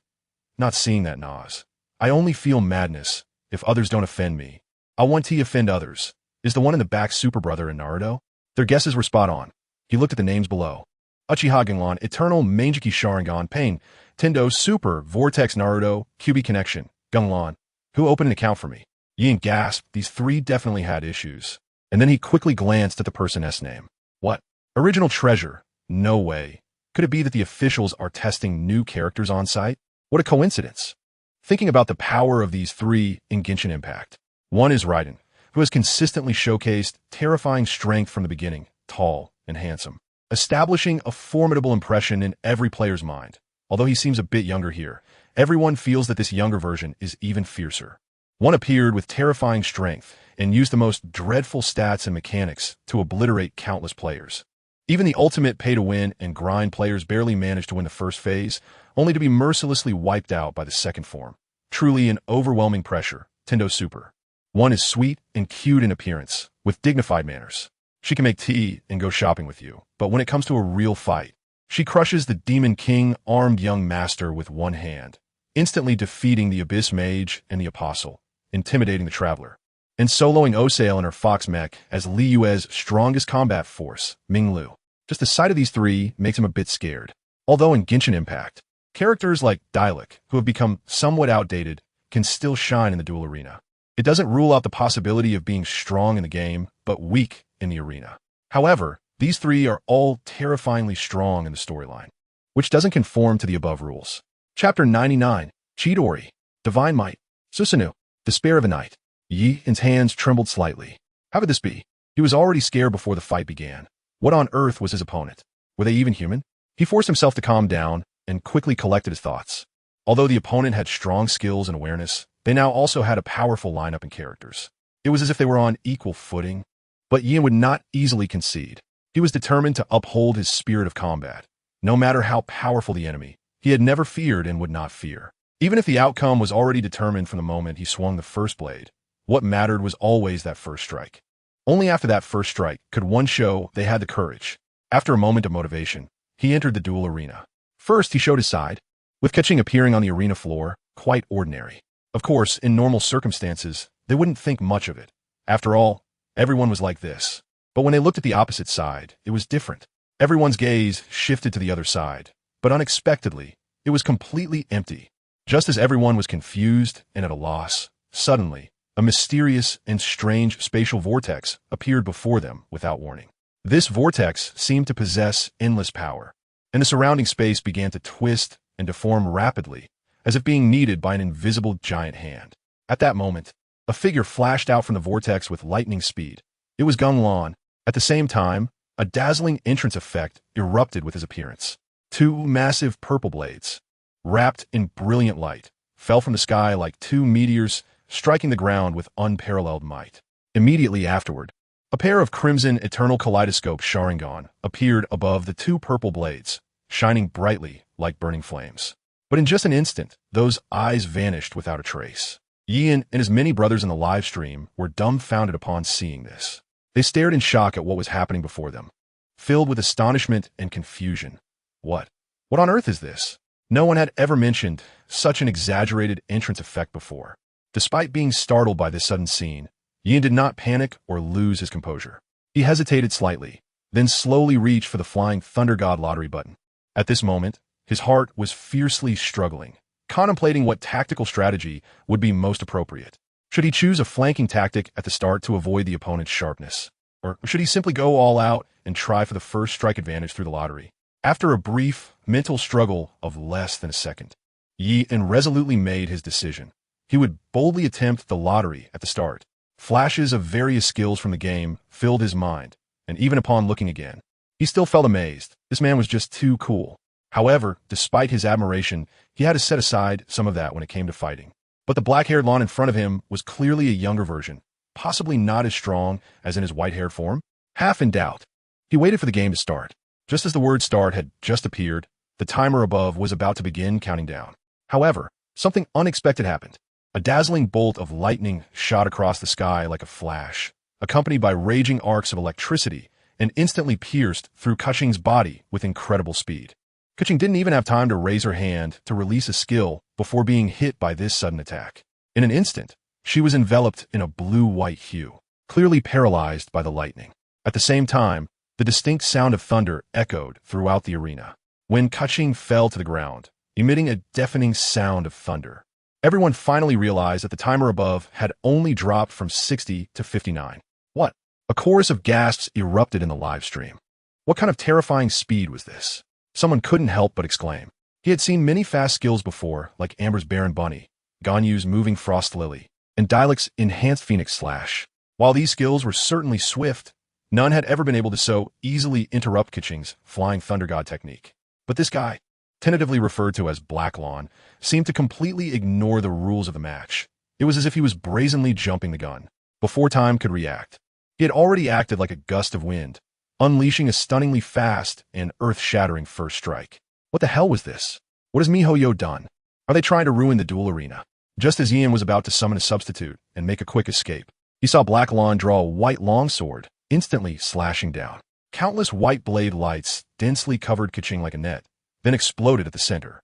Not seeing that, Nas. I only feel madness if others don't offend me. I want to offend others. Is the one in the back super brother in Naruto? Their guesses were spot on. He looked at the names below. Uchiha Genlan, Eternal Mangeki Sharingan, Pain, Tendo, Super, Vortex Naruto, QB Connection, Genlan. Who opened an account for me? Yin gasped. These 3 definitely had issues. And then he quickly glanced at the person's name. What? Original treasure? No way. Could it be that the officials are testing new characters on site? What a coincidence. Thinking about the power of these 3 in Genshin Impact. One is Raiden, who has consistently showcased terrifying strength from the beginning, tall and handsome, establishing a formidable impression in every player's mind. Although he seems a bit younger here, everyone feels that this younger version is even fiercer. One appeared with terrifying strength and used the most dreadful stats and mechanics to obliterate countless players. Even the ultimate pay-to-win and grind players barely managed to win the first phase, only to be mercilessly wiped out by the second form. Truly an overwhelming pressure. Tendo Super. One is sweet and cute in appearance, with dignified manners. She can make tea and go shopping with you, but when it comes to a real fight, she crushes the Demon King armed young master with one hand, instantly defeating the Abyss Mage and the Apostle, intimidating the Traveler, and soloing Osail and her Fox Mech as Liyue's strongest combat force, Minglu. Just the sight of these 3 makes him a bit scared. Although in Genshin Impact, characters like Dialek, who have become somewhat outdated, can still shine in the duel arena. It doesn't rule out the possibility of being strong in the game, but weak in the arena. However, these three are all terrifyingly strong in the storyline, which doesn't conform to the above rules. Chapter 99, Chidori, Divine Might, Susanoo, Despair of a Night. Yi's hands trembled slightly. How could this be? He was already scared before the fight began. What on earth was his opponent? Were they even human? He forced himself to calm down and quickly collected his thoughts. Although the opponent had strong skills and awareness, they now also had a powerful lineup and characters. It was as if they were on equal footing, but Yi would not easily concede. He was determined to uphold his spirit of combat. No matter how powerful the enemy, he had never feared and would not fear. Even if the outcome was already determined from the moment he swung the first blade, what mattered was always that first strike. Only after that first strike could one show they had the courage. After a moment of motivation, he entered the duel arena. First, he showed his side, with Keqing appearing on the arena floor, quite ordinary. Of course, in normal circumstances, they wouldn't think much of it. After all, everyone was like this. But when they looked at the opposite side, it was different. Everyone's gaze shifted to the other side, but unexpectedly, it was completely empty. Just as everyone was confused and at a loss, suddenly, a mysterious and strange spatial vortex appeared before them without warning. This vortex seemed to possess endless power, and the surrounding space began to twist and deform rapidly, as if being kneaded by an invisible giant hand. At that moment, a figure flashed out from the vortex with lightning speed. It was Geng Lan. At the same time, a dazzling entrance effect erupted with his appearance. Two massive purple blades, wrapped in brilliant light, fell from the sky like two meteors, striking the ground with unparalleled might. Immediately afterward, a pair of crimson eternal kaleidoscope Sharingan appeared above the two purple blades, shining brightly like burning flames. But in just an instant, those eyes vanished without a trace. Yian and his many brothers in the live stream were dumbfounded upon seeing this. They stared in shock at what was happening before them, filled with astonishment and confusion. What on earth is this? No one had ever mentioned such an exaggerated entrance effect before. Despite being startled by this sudden scene, Yian did not panic or lose his composure. He hesitated slightly, then slowly reached for the flying Thunder God lottery button. At this moment, his heart was fiercely struggling, contemplating what tactical strategy would be most appropriate. Should he choose a flanking tactic at the start to avoid the opponent's sharpness? Or should he simply go all out and try for the first strike advantage through the lottery? After a brief, mental struggle of less than a second, Yian resolutely made his decision. He would boldly attempt the lottery at the start. Flashes of various skills from the game filled his mind, and even upon looking again, he still felt amazed. This man was just too cool. However, despite his admiration, he had to set aside some of that when it came to fighting. But the black-haired Lan in front of him was clearly a younger version, possibly not as strong as in his white-haired form. Half in doubt, he waited for the game to start. Just as the word start had just appeared, the timer above was about to begin counting down. However, something unexpected happened. A dazzling bolt of lightning shot across the sky like a flash, accompanied by raging arcs of electricity, and instantly pierced through Keqing's body with incredible speed. Keqing didn't even have time to raise her hand to release a skill before being hit by this sudden attack. In an instant, she was enveloped in a blue-white hue, clearly paralyzed by the lightning. At the same time, the distinct sound of thunder echoed throughout the arena. When Keqing fell to the ground, emitting a deafening sound of thunder, everyone finally realized that the timer above had only dropped from 60 to 59. What? A chorus of gasps erupted in the live stream. What kind of terrifying speed was this? Someone couldn't help but exclaim. He had seen many fast skills before, like Amber's Baron Bunny, Ganyu's Moving Frost Lily, and Dialec's Enhanced Phoenix Slash. While these skills were certainly swift, none had ever been able to so easily interrupt Keqing's Flying Thunder God technique. But this guy, tentatively referred to as Black Lan, seemed to completely ignore the rules of the match. It was as if he was brazenly jumping the gun, before time could react. He had already acted like a gust of wind, unleashing a stunningly fast and earth-shattering first strike. What the hell was this? What has MiHoYo done? Are they trying to ruin the duel arena? Just as Yian was about to summon a substitute and make a quick escape, he saw Black Lan draw a white longsword, instantly slashing down. Countless white blade lights densely covered Keqing like a net, then exploded at the center.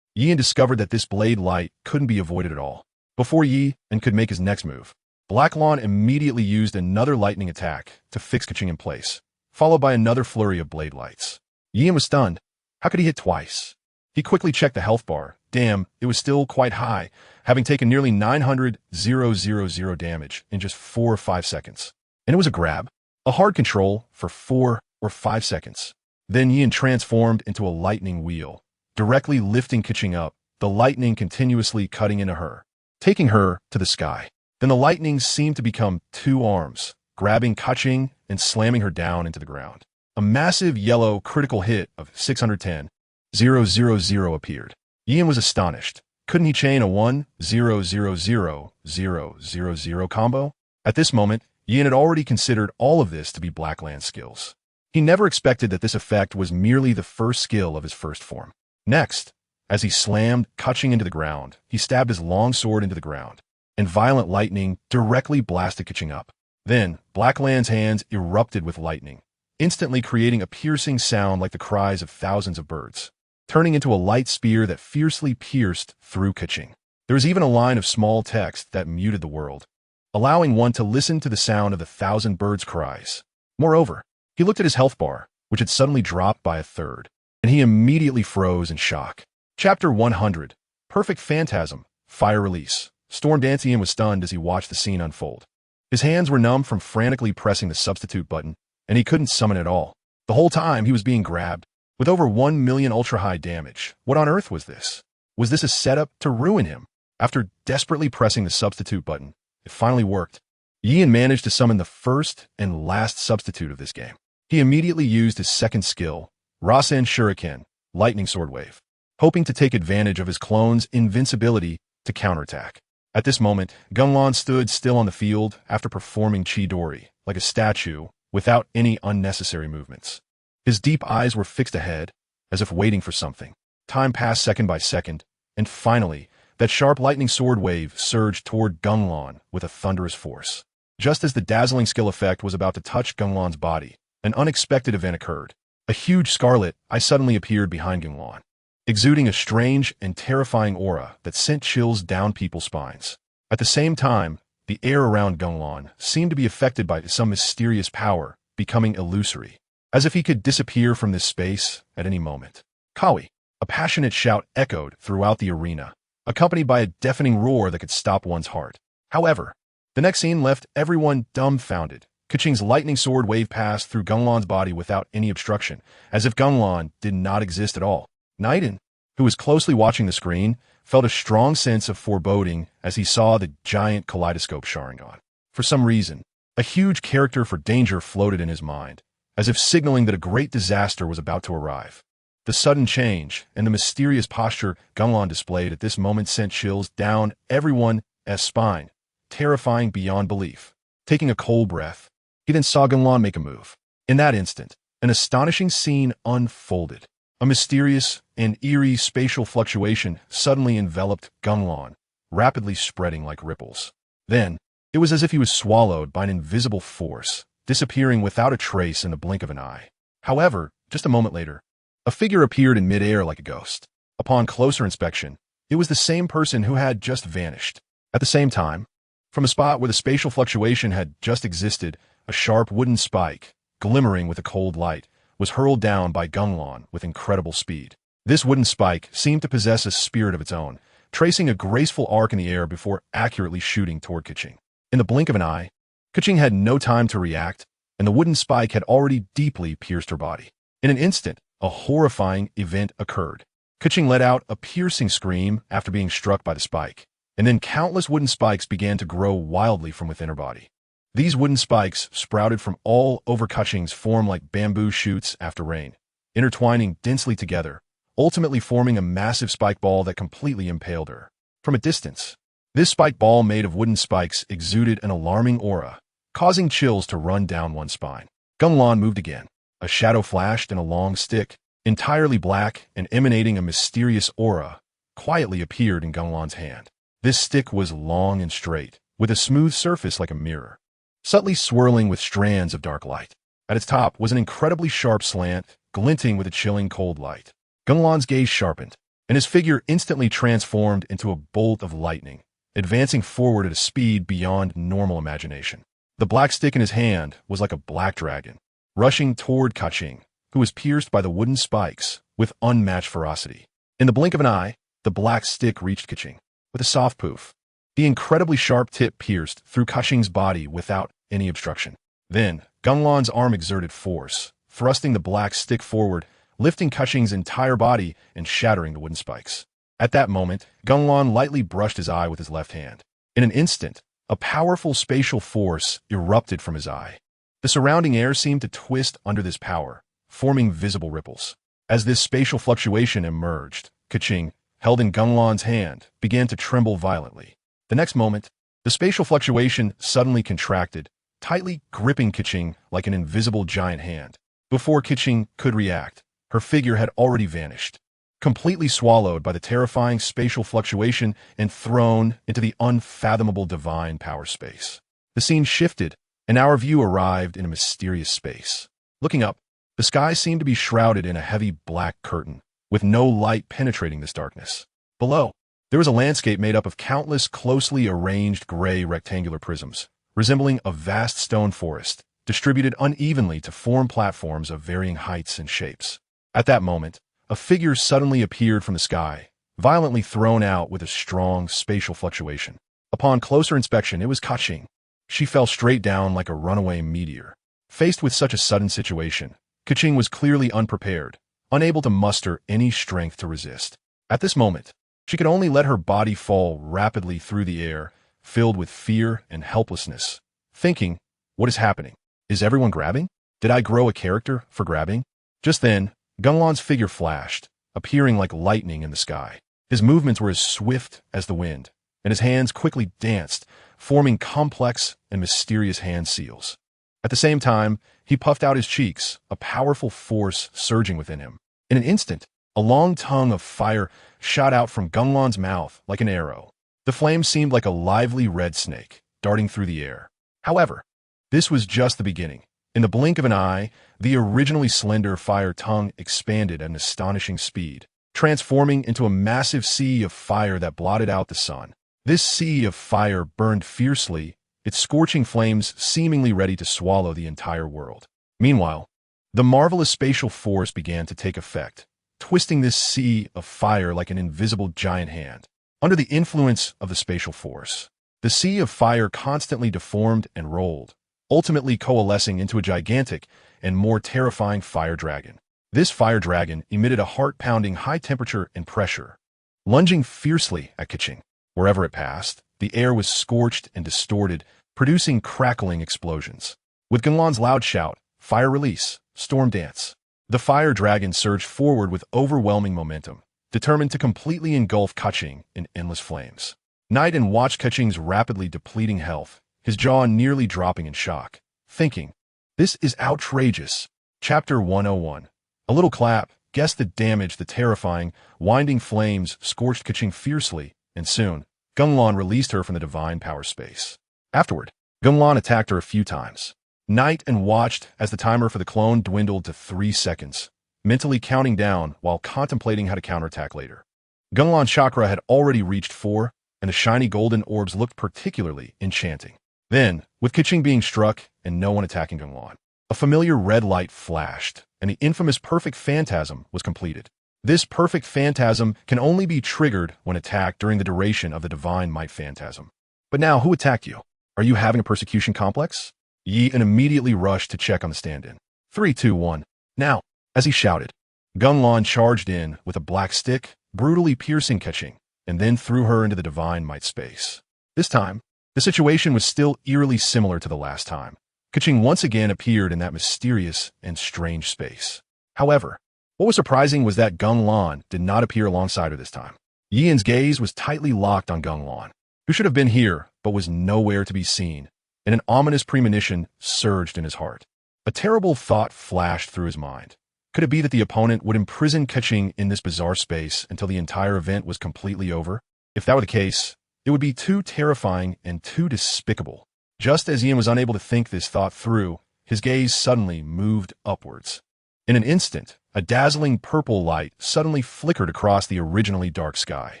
Yian discovered that this blade light couldn't be avoided at all. Before Yian could make his next move, Black Lan immediately used another lightning attack to fix Keqing in place, followed by another flurry of blade lights. Yian was stunned. How could he hit twice? He quickly checked the health bar. Damn, it was still quite high, having taken nearly 900,000 damage in just 4 or 5 seconds. And it was a grab, a hard control for 4 or 5 seconds. Then Yin transformed into a lightning wheel, directly lifting Keqing up, the lightning continuously cutting into her, taking her to the sky. Then the lightning seemed to become 2 arms, grabbing Keqing and slamming her down into the ground. A massive yellow critical hit of 610,000 appeared. Yin was astonished. Couldn't he chain a 1,000,000 combo? At this moment, Yin had already considered all of this to be Blackland skills. He never expected that this effect was merely the first skill of his first form. Next, as he slammed Keqing into the ground, he stabbed his long sword into the ground, and violent lightning directly blasted Keqing up. Then, Blackland's hands erupted with lightning, instantly creating a piercing sound like the cries of thousands of birds, turning into a light spear that fiercely pierced through Keqing. There was even a line of small text that muted the world, allowing one to listen to the sound of the 1,000 birds' cries. Moreover, he looked at his health bar, which had suddenly dropped by a third, and he immediately froze in shock. Chapter 100. Perfect Phantasm. Fire Release. Storm Dantian was stunned as he watched the scene unfold. His hands were numb from frantically pressing the substitute button, and he couldn't summon at all. The whole time he was being grabbed, with over 1 million ultra-high damage. What on earth was this? Was this a setup to ruin him? After desperately pressing the substitute button, it finally worked. Yin managed to summon the first and last substitute of this game. He immediately used his second skill, Rasen Shuriken, Lightning Sword Wave, hoping to take advantage of his clone's invincibility to counterattack. At this moment, Gunlan stood still on the field after performing Chidori, like a statue, without any unnecessary movements. His deep eyes were fixed ahead, as if waiting for something. Time passed second by second, and finally, that sharp lightning sword wave surged toward Gunlan with a thunderous force. Just as the dazzling skill effect was about to touch Gunlan's body, an unexpected event occurred. A huge scarlet eye suddenly appeared behind Gunlan, exuding a strange and terrifying aura that sent chills down people's spines. At the same time, the air around Gunlan seemed to be affected by some mysterious power, becoming illusory, as if he could disappear from this space at any moment. Kawi! A passionate shout echoed throughout the arena, accompanied by a deafening roar that could stop one's heart. However, the next scene left everyone dumbfounded. Keqing's lightning sword wave passed through Gunlan's body without any obstruction, as if Gunlan did not exist at all. Naiden, who was closely watching the screen, felt a strong sense of foreboding as he saw the giant kaleidoscope Sharingan. For some reason, a huge character for danger floated in his mind, as if signaling that a great disaster was about to arrive. The sudden change and the mysterious posture Gunlan displayed at this moment sent chills down everyone's spine, terrifying beyond belief. Taking a cold breath, he then saw Gunlan make a move. In that instant, an astonishing scene unfolded. A mysterious and eerie spatial fluctuation suddenly enveloped Gunlan, rapidly spreading like ripples. Then, it was as if he was swallowed by an invisible force, disappearing without a trace in the blink of an eye. However, just a moment later, a figure appeared in midair like a ghost. Upon closer inspection, it was the same person who had just vanished. At the same time, from a spot where the spatial fluctuation had just existed, a sharp wooden spike, glimmering with a cold light, was hurled down by Gunlan with incredible speed. This wooden spike seemed to possess a spirit of its own, tracing a graceful arc in the air before accurately shooting toward Keqing. In the blink of an eye, Keqing had no time to react, and the wooden spike had already deeply pierced her body. In an instant, a horrifying event occurred. Keqing let out a piercing scream after being struck by the spike, and then countless wooden spikes began to grow wildly from within her body. These wooden spikes sprouted from all over Keqing's form like bamboo shoots after rain, intertwining densely together, ultimately forming a massive spike ball that completely impaled her. From a distance, this spike ball made of wooden spikes exuded an alarming aura, causing chills to run down one's spine. Gunlan moved again. A shadow flashed and a long stick, entirely black and emanating a mysterious aura, quietly appeared in Gunlan's hand. This stick was long and straight, with a smooth surface like a mirror, subtly swirling with strands of dark light. At its top was an incredibly sharp slant, glinting with a chilling cold light. Gunlan's gaze sharpened, and his figure instantly transformed into a bolt of lightning, advancing forward at a speed beyond normal imagination. The black stick in his hand was like a black dragon, rushing toward Keqing, who was pierced by the wooden spikes with unmatched ferocity. In the blink of an eye, the black stick reached Keqing. with a soft poof. The incredibly sharp tip pierced through Keqing's body without any obstruction. Then, Gunlan's arm exerted force, thrusting the black stick forward, lifting Keqing's entire body and shattering the wooden spikes. At that moment, Gunlan lightly brushed his eye with his left hand. In an instant, a powerful spatial force erupted from his eye. The surrounding air seemed to twist under this power, forming visible ripples. As this spatial fluctuation emerged, Keqing, held in Gunlan's hand, began to tremble violently. The next moment, the spatial fluctuation suddenly contracted, tightly gripping Keqing like an invisible giant hand. Before Keqing could react, her figure had already vanished, completely swallowed by the terrifying spatial fluctuation and thrown into the unfathomable divine power space. The scene shifted, and our view arrived in a mysterious space. Looking up, the sky seemed to be shrouded in a heavy black curtain, with no light penetrating this darkness. Below, there was a landscape made up of countless closely arranged gray rectangular prisms, resembling a vast stone forest, distributed unevenly to form platforms of varying heights and shapes. At that moment, a figure suddenly appeared from the sky, violently thrown out with a strong spatial fluctuation. Upon closer inspection, it was Keqing. She fell straight down like a runaway meteor. Faced with such a sudden situation, Keqing was clearly unprepared, unable to muster any strength to resist. At this moment, she could only let her body fall rapidly through the air, filled with fear and helplessness, thinking, "What is happening? Is everyone grabbing? Did I grow a character for grabbing?" Just then, Gunlan's figure flashed, appearing like lightning in the sky. His movements were as swift as the wind, and his hands quickly danced, forming complex and mysterious hand seals. At the same time, he puffed out his cheeks, a powerful force surging within him. In an instant, a long tongue of fire shot out from Gunlan's mouth like an arrow. The flame seemed like a lively red snake, darting through the air. However, this was just the beginning. In the blink of an eye, the originally slender fire tongue expanded at an astonishing speed, transforming into a massive sea of fire that blotted out the sun. This sea of fire burned fiercely, its scorching flames seemingly ready to swallow the entire world. Meanwhile, the marvelous spatial force began to take effect, twisting this sea of fire like an invisible giant hand. Under the influence of the spatial force, the sea of fire constantly deformed and rolled, ultimately coalescing into a gigantic and more terrifying fire dragon. This fire dragon emitted a heart-pounding high temperature and pressure, lunging fiercely at Keqing. Wherever it passed, the air was scorched and distorted, producing crackling explosions. With Gunlan's loud shout, "Fire release, storm dance," the fire dragon surged forward with overwhelming momentum, determined to completely engulf Keqing in endless flames. Naiden watched Keqing's rapidly depleting health, his jaw nearly dropping in shock, thinking, "This is outrageous." Chapter 101. A little clap guessed the damage the terrifying, winding flames scorched Keqing fiercely, and soon, Gunlan released her from the divine power space. Afterward, Gunlan attacked her a few times. Naiden watched as the timer for the clone dwindled to 3 seconds, mentally counting down while contemplating how to counterattack later. Gunlan's chakra had already reached 4, and the shiny golden orbs looked particularly enchanting. Then, with Keqing being struck and no one attacking Gunlan, a familiar red light flashed, and the infamous perfect phantasm was completed. This perfect phantasm can only be triggered when attacked during the duration of the divine might phantasm. But now, who attacked you? Are you having a persecution complex? Yi immediately rushed to check on the stand-in. 3, 2, 1. Now, as he shouted, Gunlan charged in with a black stick, brutally piercing Keqing, and then threw her into the divine might space. This time, the situation was still eerily similar to the last time. Keqing once again appeared in that mysterious and strange space. However, what was surprising was that Gunlan did not appear alongside her this time. Yian's gaze was tightly locked on Gunlan, who should have been here but was nowhere to be seen, and an ominous premonition surged in his heart. A terrible thought flashed through his mind. Could it be that the opponent would imprison Keqing in this bizarre space until the entire event was completely over? If that were the case, it would be too terrifying and too despicable. Just as Ian was unable to think this thought through, his gaze suddenly moved upwards. In an instant, a dazzling purple light suddenly flickered across the originally dark sky.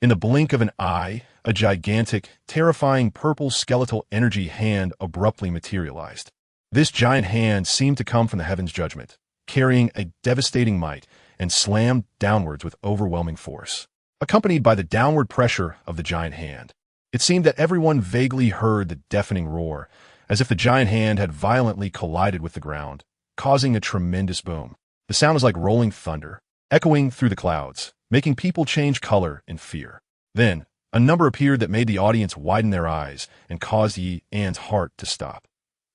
In the blink of an eye, a gigantic, terrifying purple skeletal energy hand abruptly materialized. This giant hand seemed to come from the heaven's judgment, carrying a devastating might, and slammed downwards with overwhelming force. accompanied by the downward pressure of the giant hand. It seemed that everyone vaguely heard the deafening roar, as if the giant hand had violently collided with the ground, causing a tremendous boom. The sound was like rolling thunder, echoing through the clouds, making people change color in fear. Then, a number appeared that made the audience widen their eyes and caused Yi An's heart to stop.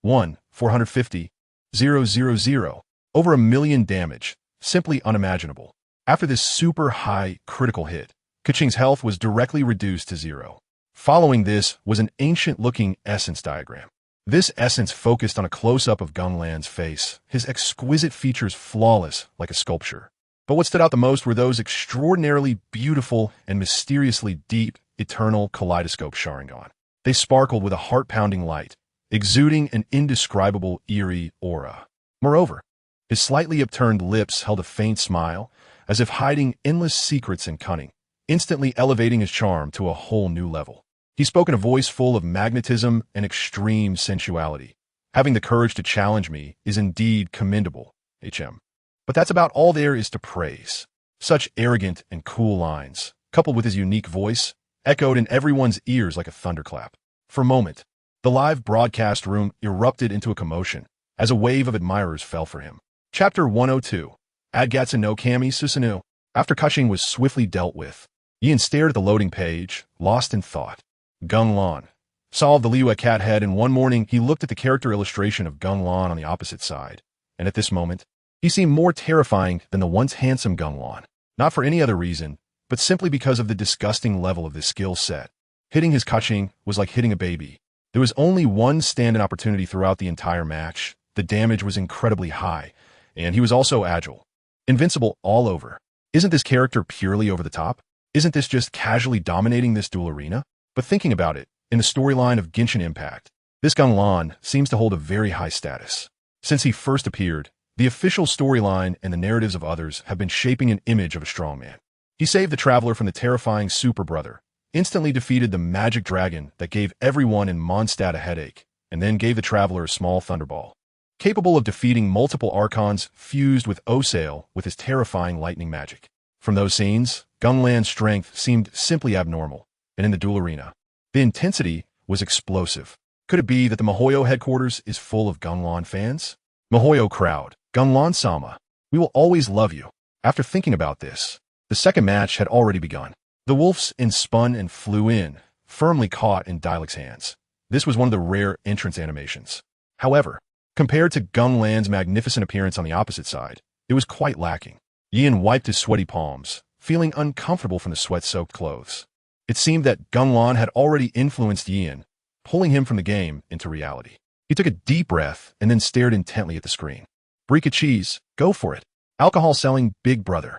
1,450,000. Over 1,000,000 damage. Simply unimaginable. After this super high critical hit, Keqing's health was directly reduced to 0. Following this was an ancient-looking essence diagram. This essence focused on a close-up of Genglan's face, his exquisite features flawless like a sculpture. But what stood out the most were those extraordinarily beautiful and mysteriously deep, eternal kaleidoscope Sharingan. They sparkled with a heart-pounding light, exuding an indescribable eerie aura. Moreover, his slightly upturned lips held a faint smile, as if hiding endless secrets and cunning, instantly elevating his charm to a whole new level. He spoke in a voice full of magnetism and extreme sensuality. Having the courage to challenge me is indeed commendable, HM. But that's about all there is to praise. Such arrogant and cool lines, coupled with his unique voice, echoed in everyone's ears like a thunderclap. For a moment, the live broadcast room erupted into a commotion, as a wave of admirers fell for him. Chapter 102. Agatsu no Kami Susanoo. After Keqing was swiftly dealt with, Ian stared at the loading page, lost in thought. Genglan solved the Liyue cat head, and one morning he looked at the character illustration of Genglan on the opposite side, and at this moment, he seemed more terrifying than the once handsome Genglan. Not for any other reason, but simply because of the disgusting level of this skill set. Hitting his Keqing was like hitting a baby. There was only one stand-in opportunity throughout the entire match. The damage was incredibly high, and he was also agile. Invincible all over. Isn't this character purely over the top? Isn't this just casually dominating this duel arena? But thinking about it, in the storyline of Genshin Impact, this Genglan seems to hold a very high status. Since he first appeared, the official storyline and the narratives of others have been shaping an image of a strongman. He saved the Traveler from the terrifying Super Brother, instantly defeated the magic dragon that gave everyone in Mondstadt a headache, and then gave the Traveler a small thunderball. Capable of defeating multiple Archons fused with Osale with his terrifying lightning magic. From those scenes, Genglan's strength seemed simply abnormal, and in the duel arena, the intensity was explosive. Could it be that the Mihoyo headquarters is full of Genglan fans? Mihoyo crowd, Genglan-sama, we will always love you. After thinking about this, the second match had already begun. The wolves spun and flew in, firmly caught in Dialec's hands. This was one of the rare entrance animations. However, compared to Genglan's magnificent appearance on the opposite side, it was quite lacking. Ian wiped his sweaty palms, feeling uncomfortable from the sweat-soaked clothes. It seemed that Genglan had already influenced Ian, pulling him from the game into reality. He took a deep breath and then stared intently at the screen. Break a cheese, go for it. Alcohol-selling big brother.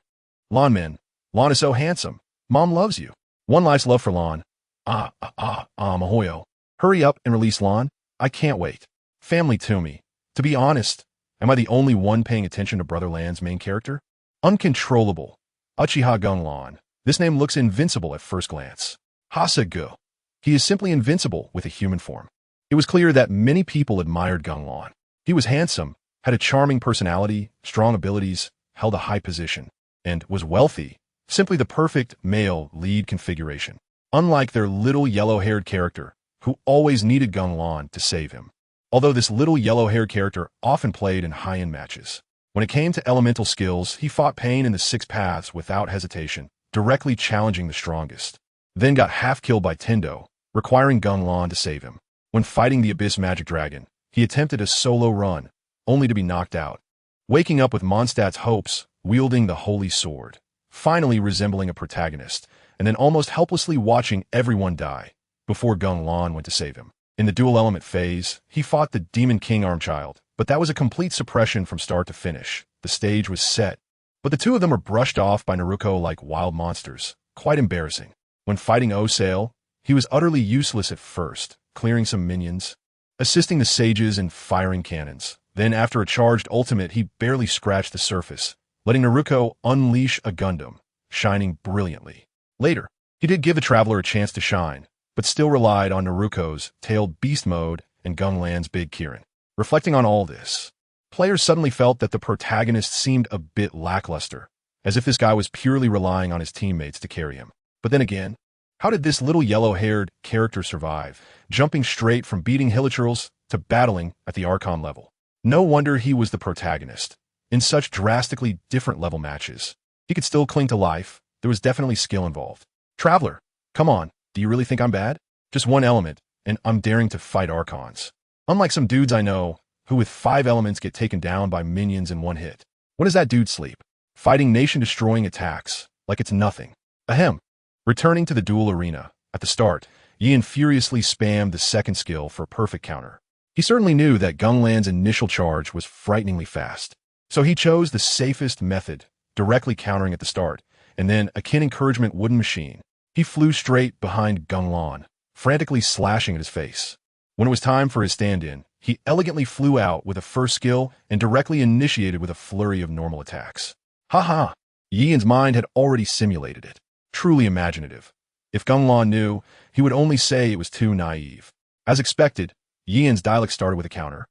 Lan is so handsome. Mom loves you. One life's love for Lan. Mihoyo. Hurry up and release Lan. I can't wait. Family to me. To be honest, am I the only one paying attention to Brother Lan's main character? Uncontrollable. Uchiha Genglan. This name looks invincible at first glance. Hasagu. He is simply invincible with a human form. It was clear that many people admired Genglan. He was handsome, had a charming personality, strong abilities, held a high position, and was wealthy. Simply the perfect male lead configuration. Unlike their little yellow-haired character, who always needed Genglan to save him. Although this little yellow-haired character often played in high-end matches. When it came to elemental skills, he fought Pain in the 6 paths without hesitation, directly challenging the strongest. Then got half-killed by Tendo, requiring Genglan to save him. When fighting the Abyss Magic Dragon, he attempted a solo run, only to be knocked out. Waking up with Mondstadt's hopes, wielding the Holy Sword, finally resembling a protagonist, and then almost helplessly watching everyone die, before Genglan went to save him. In the dual element phase, he fought the Demon King Armchild, but that was a complete suppression from start to finish. The stage was set, but the two of them were brushed off by Naruto like wild monsters. Quite embarrassing. When fighting Osale, he was utterly useless at first, clearing some minions, assisting the sages in firing cannons. Then after a charged ultimate, he barely scratched the surface, letting Naruto unleash a Gundam, shining brilliantly. Later, he did give the Traveler a chance to shine, but still relied on Naruto's tailed beast mode and Genglan's big Kirin. Reflecting on all this, players suddenly felt that the protagonist seemed a bit lackluster, as if this guy was purely relying on his teammates to carry him. But then again, how did this little yellow-haired character survive, jumping straight from beating Hilichurls to battling at the Archon level? No wonder he was the protagonist. In such drastically different level matches, he could still cling to life. There was definitely skill involved. Traveler, come on, do you really think I'm bad? Just one element, and I'm daring to fight Archons. Unlike some dudes I know, who with 5 elements get taken down by minions in one hit. When does that dude sleep? Fighting nation-destroying attacks, like it's nothing. Ahem. Returning to the duel arena, at the start, Yin furiously spammed the second skill for a perfect counter. He certainly knew that Gunglan's initial charge was frighteningly fast, so he chose the safest method, directly countering at the start, and then a kin encouragement wooden machine. He flew straight behind Gunglan, frantically slashing at his face. When it was time for his stand-in, he elegantly flew out with a first skill and directly initiated with a flurry of normal attacks. Haha! Yin's mind had already simulated it. Truly imaginative. If Gunglan knew, he would only say it was too naive. As expected, Yin's dialect started with a counter.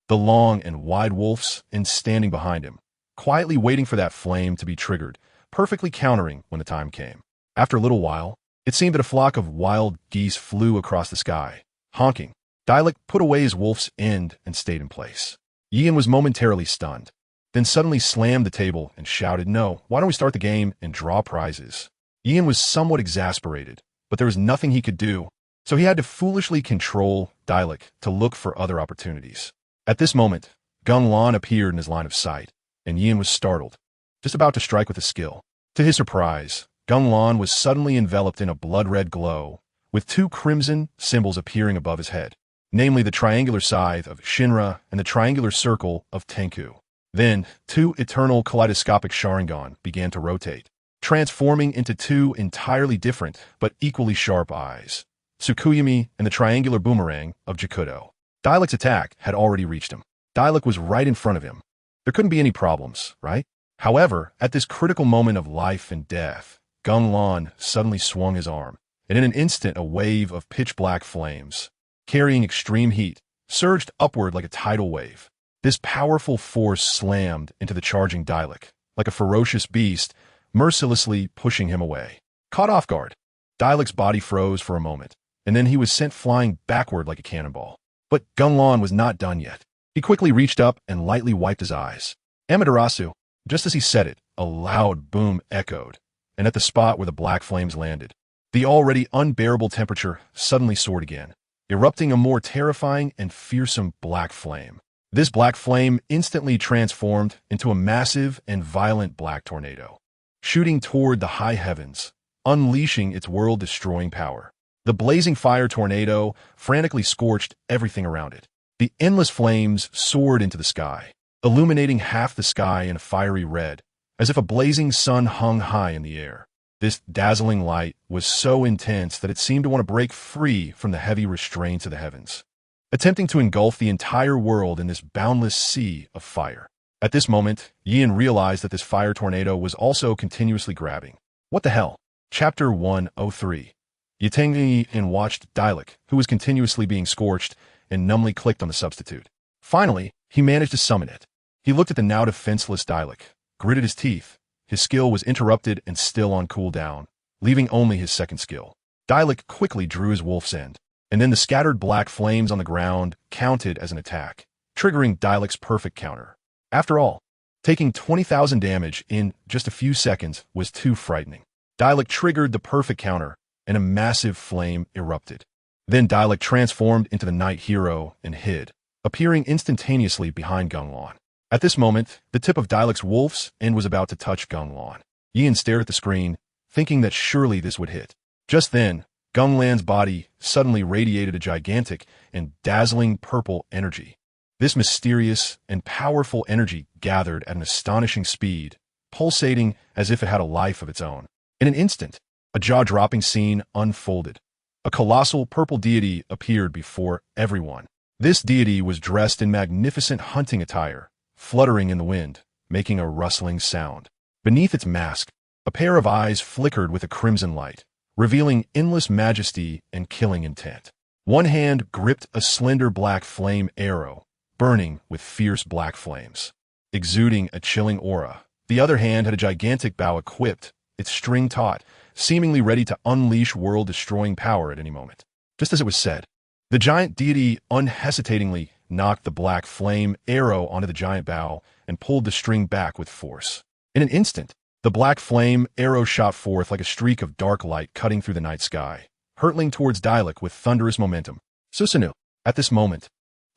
The long and wide wolves in standing behind him, quietly waiting for that flame to be triggered, perfectly countering when the time came. After a little while, it seemed that a flock of wild geese flew across the sky, honking. Dialect put away his wolf's end and stayed in place. Yin was momentarily stunned, then suddenly slammed the table and shouted, "No, why don't we start the game and draw prizes?" Yin was somewhat exasperated, but there was nothing he could do, so he had to foolishly control Dialect to look for other opportunities. At this moment, Gunglan appeared in his line of sight, and Yin was startled, just about to strike with a skill. To his surprise, Gunglan was suddenly enveloped in a blood-red glow, with 2 crimson symbols appearing above his head, namely the triangular scythe of Shinra and the triangular circle of Tenku. Then, 2 eternal kaleidoscopic Sharingan began to rotate, transforming into 2 entirely different but equally sharp eyes, Tsukuyami and the triangular boomerang of Jakudo. Dialect's attack had already reached him. Dialect was right in front of him. There couldn't be any problems, right? However, at this critical moment of life and death, Gunglan suddenly swung his arm, and in an instant a wave of pitch-black flames, carrying extreme heat, surged upward like a tidal wave. This powerful force slammed into the charging Dialect, like a ferocious beast, mercilessly pushing him away. Caught off guard, Dialect's body froze for a moment, and then he was sent flying backward like a cannonball. But Gunglan was not done yet. He quickly reached up and lightly wiped his eyes. Amaterasu, just as he said it, a loud boom echoed, and at the spot where the black flames landed, the already unbearable temperature suddenly soared again, erupting a more terrifying and fearsome black flame. This black flame instantly transformed into a massive and violent black tornado, shooting toward the high heavens, unleashing its world-destroying power. The blazing fire tornado frantically scorched everything around it. The endless flames soared into the sky, illuminating half the sky in a fiery red, as if a blazing sun hung high in the air. This dazzling light was so intense that it seemed to want to break free from the heavy restraints of the heavens, attempting to engulf the entire world in this boundless sea of fire. At this moment, Yin realized that this fire tornado was also continuously grabbing. What the hell? Chapter 103. Yitengyi and watched Dialect, who was continuously being scorched, and numbly clicked on the substitute. Finally, he managed to summon it. He looked at the now defenseless Dialect, gritted his teeth. His skill was interrupted and still on cooldown, leaving only his second skill. Dialect quickly drew his wolf's end, and then the scattered black flames on the ground counted as an attack, triggering Dialect's perfect counter. After all, taking 20,000 damage in just a few seconds was too frightening. Dialect triggered the perfect counter, and a massive flame erupted. Then Dialect transformed into the Night Hero and hid, appearing instantaneously behind Gunglan. At this moment, the tip of Dialect's wolf's end was about to touch Gunglan. Yin stared at the screen, thinking that surely this would hit. Just then, Gunglan's body suddenly radiated a gigantic and dazzling purple energy. This mysterious and powerful energy gathered at an astonishing speed, pulsating as if it had a life of its own. In an instant, a jaw-dropping scene unfolded. A colossal purple deity appeared before everyone. This deity was dressed in magnificent hunting attire, fluttering in the wind, making a rustling sound. Beneath its mask, a pair of eyes flickered with a crimson light, revealing endless majesty and killing intent. One hand gripped a slender black flame arrow, burning with fierce black flames. Exuding a chilling aura, The other hand had a gigantic bow equipped, its string taut, seemingly ready to unleash world-destroying power at any moment. Just as it was said, the giant deity unhesitatingly knocked the black flame arrow onto the giant bow and pulled the string back with force. In an instant, the black flame arrow shot forth like a streak of dark light cutting through the night sky, hurtling towards Dialek with thunderous momentum. Susanoo. At this moment,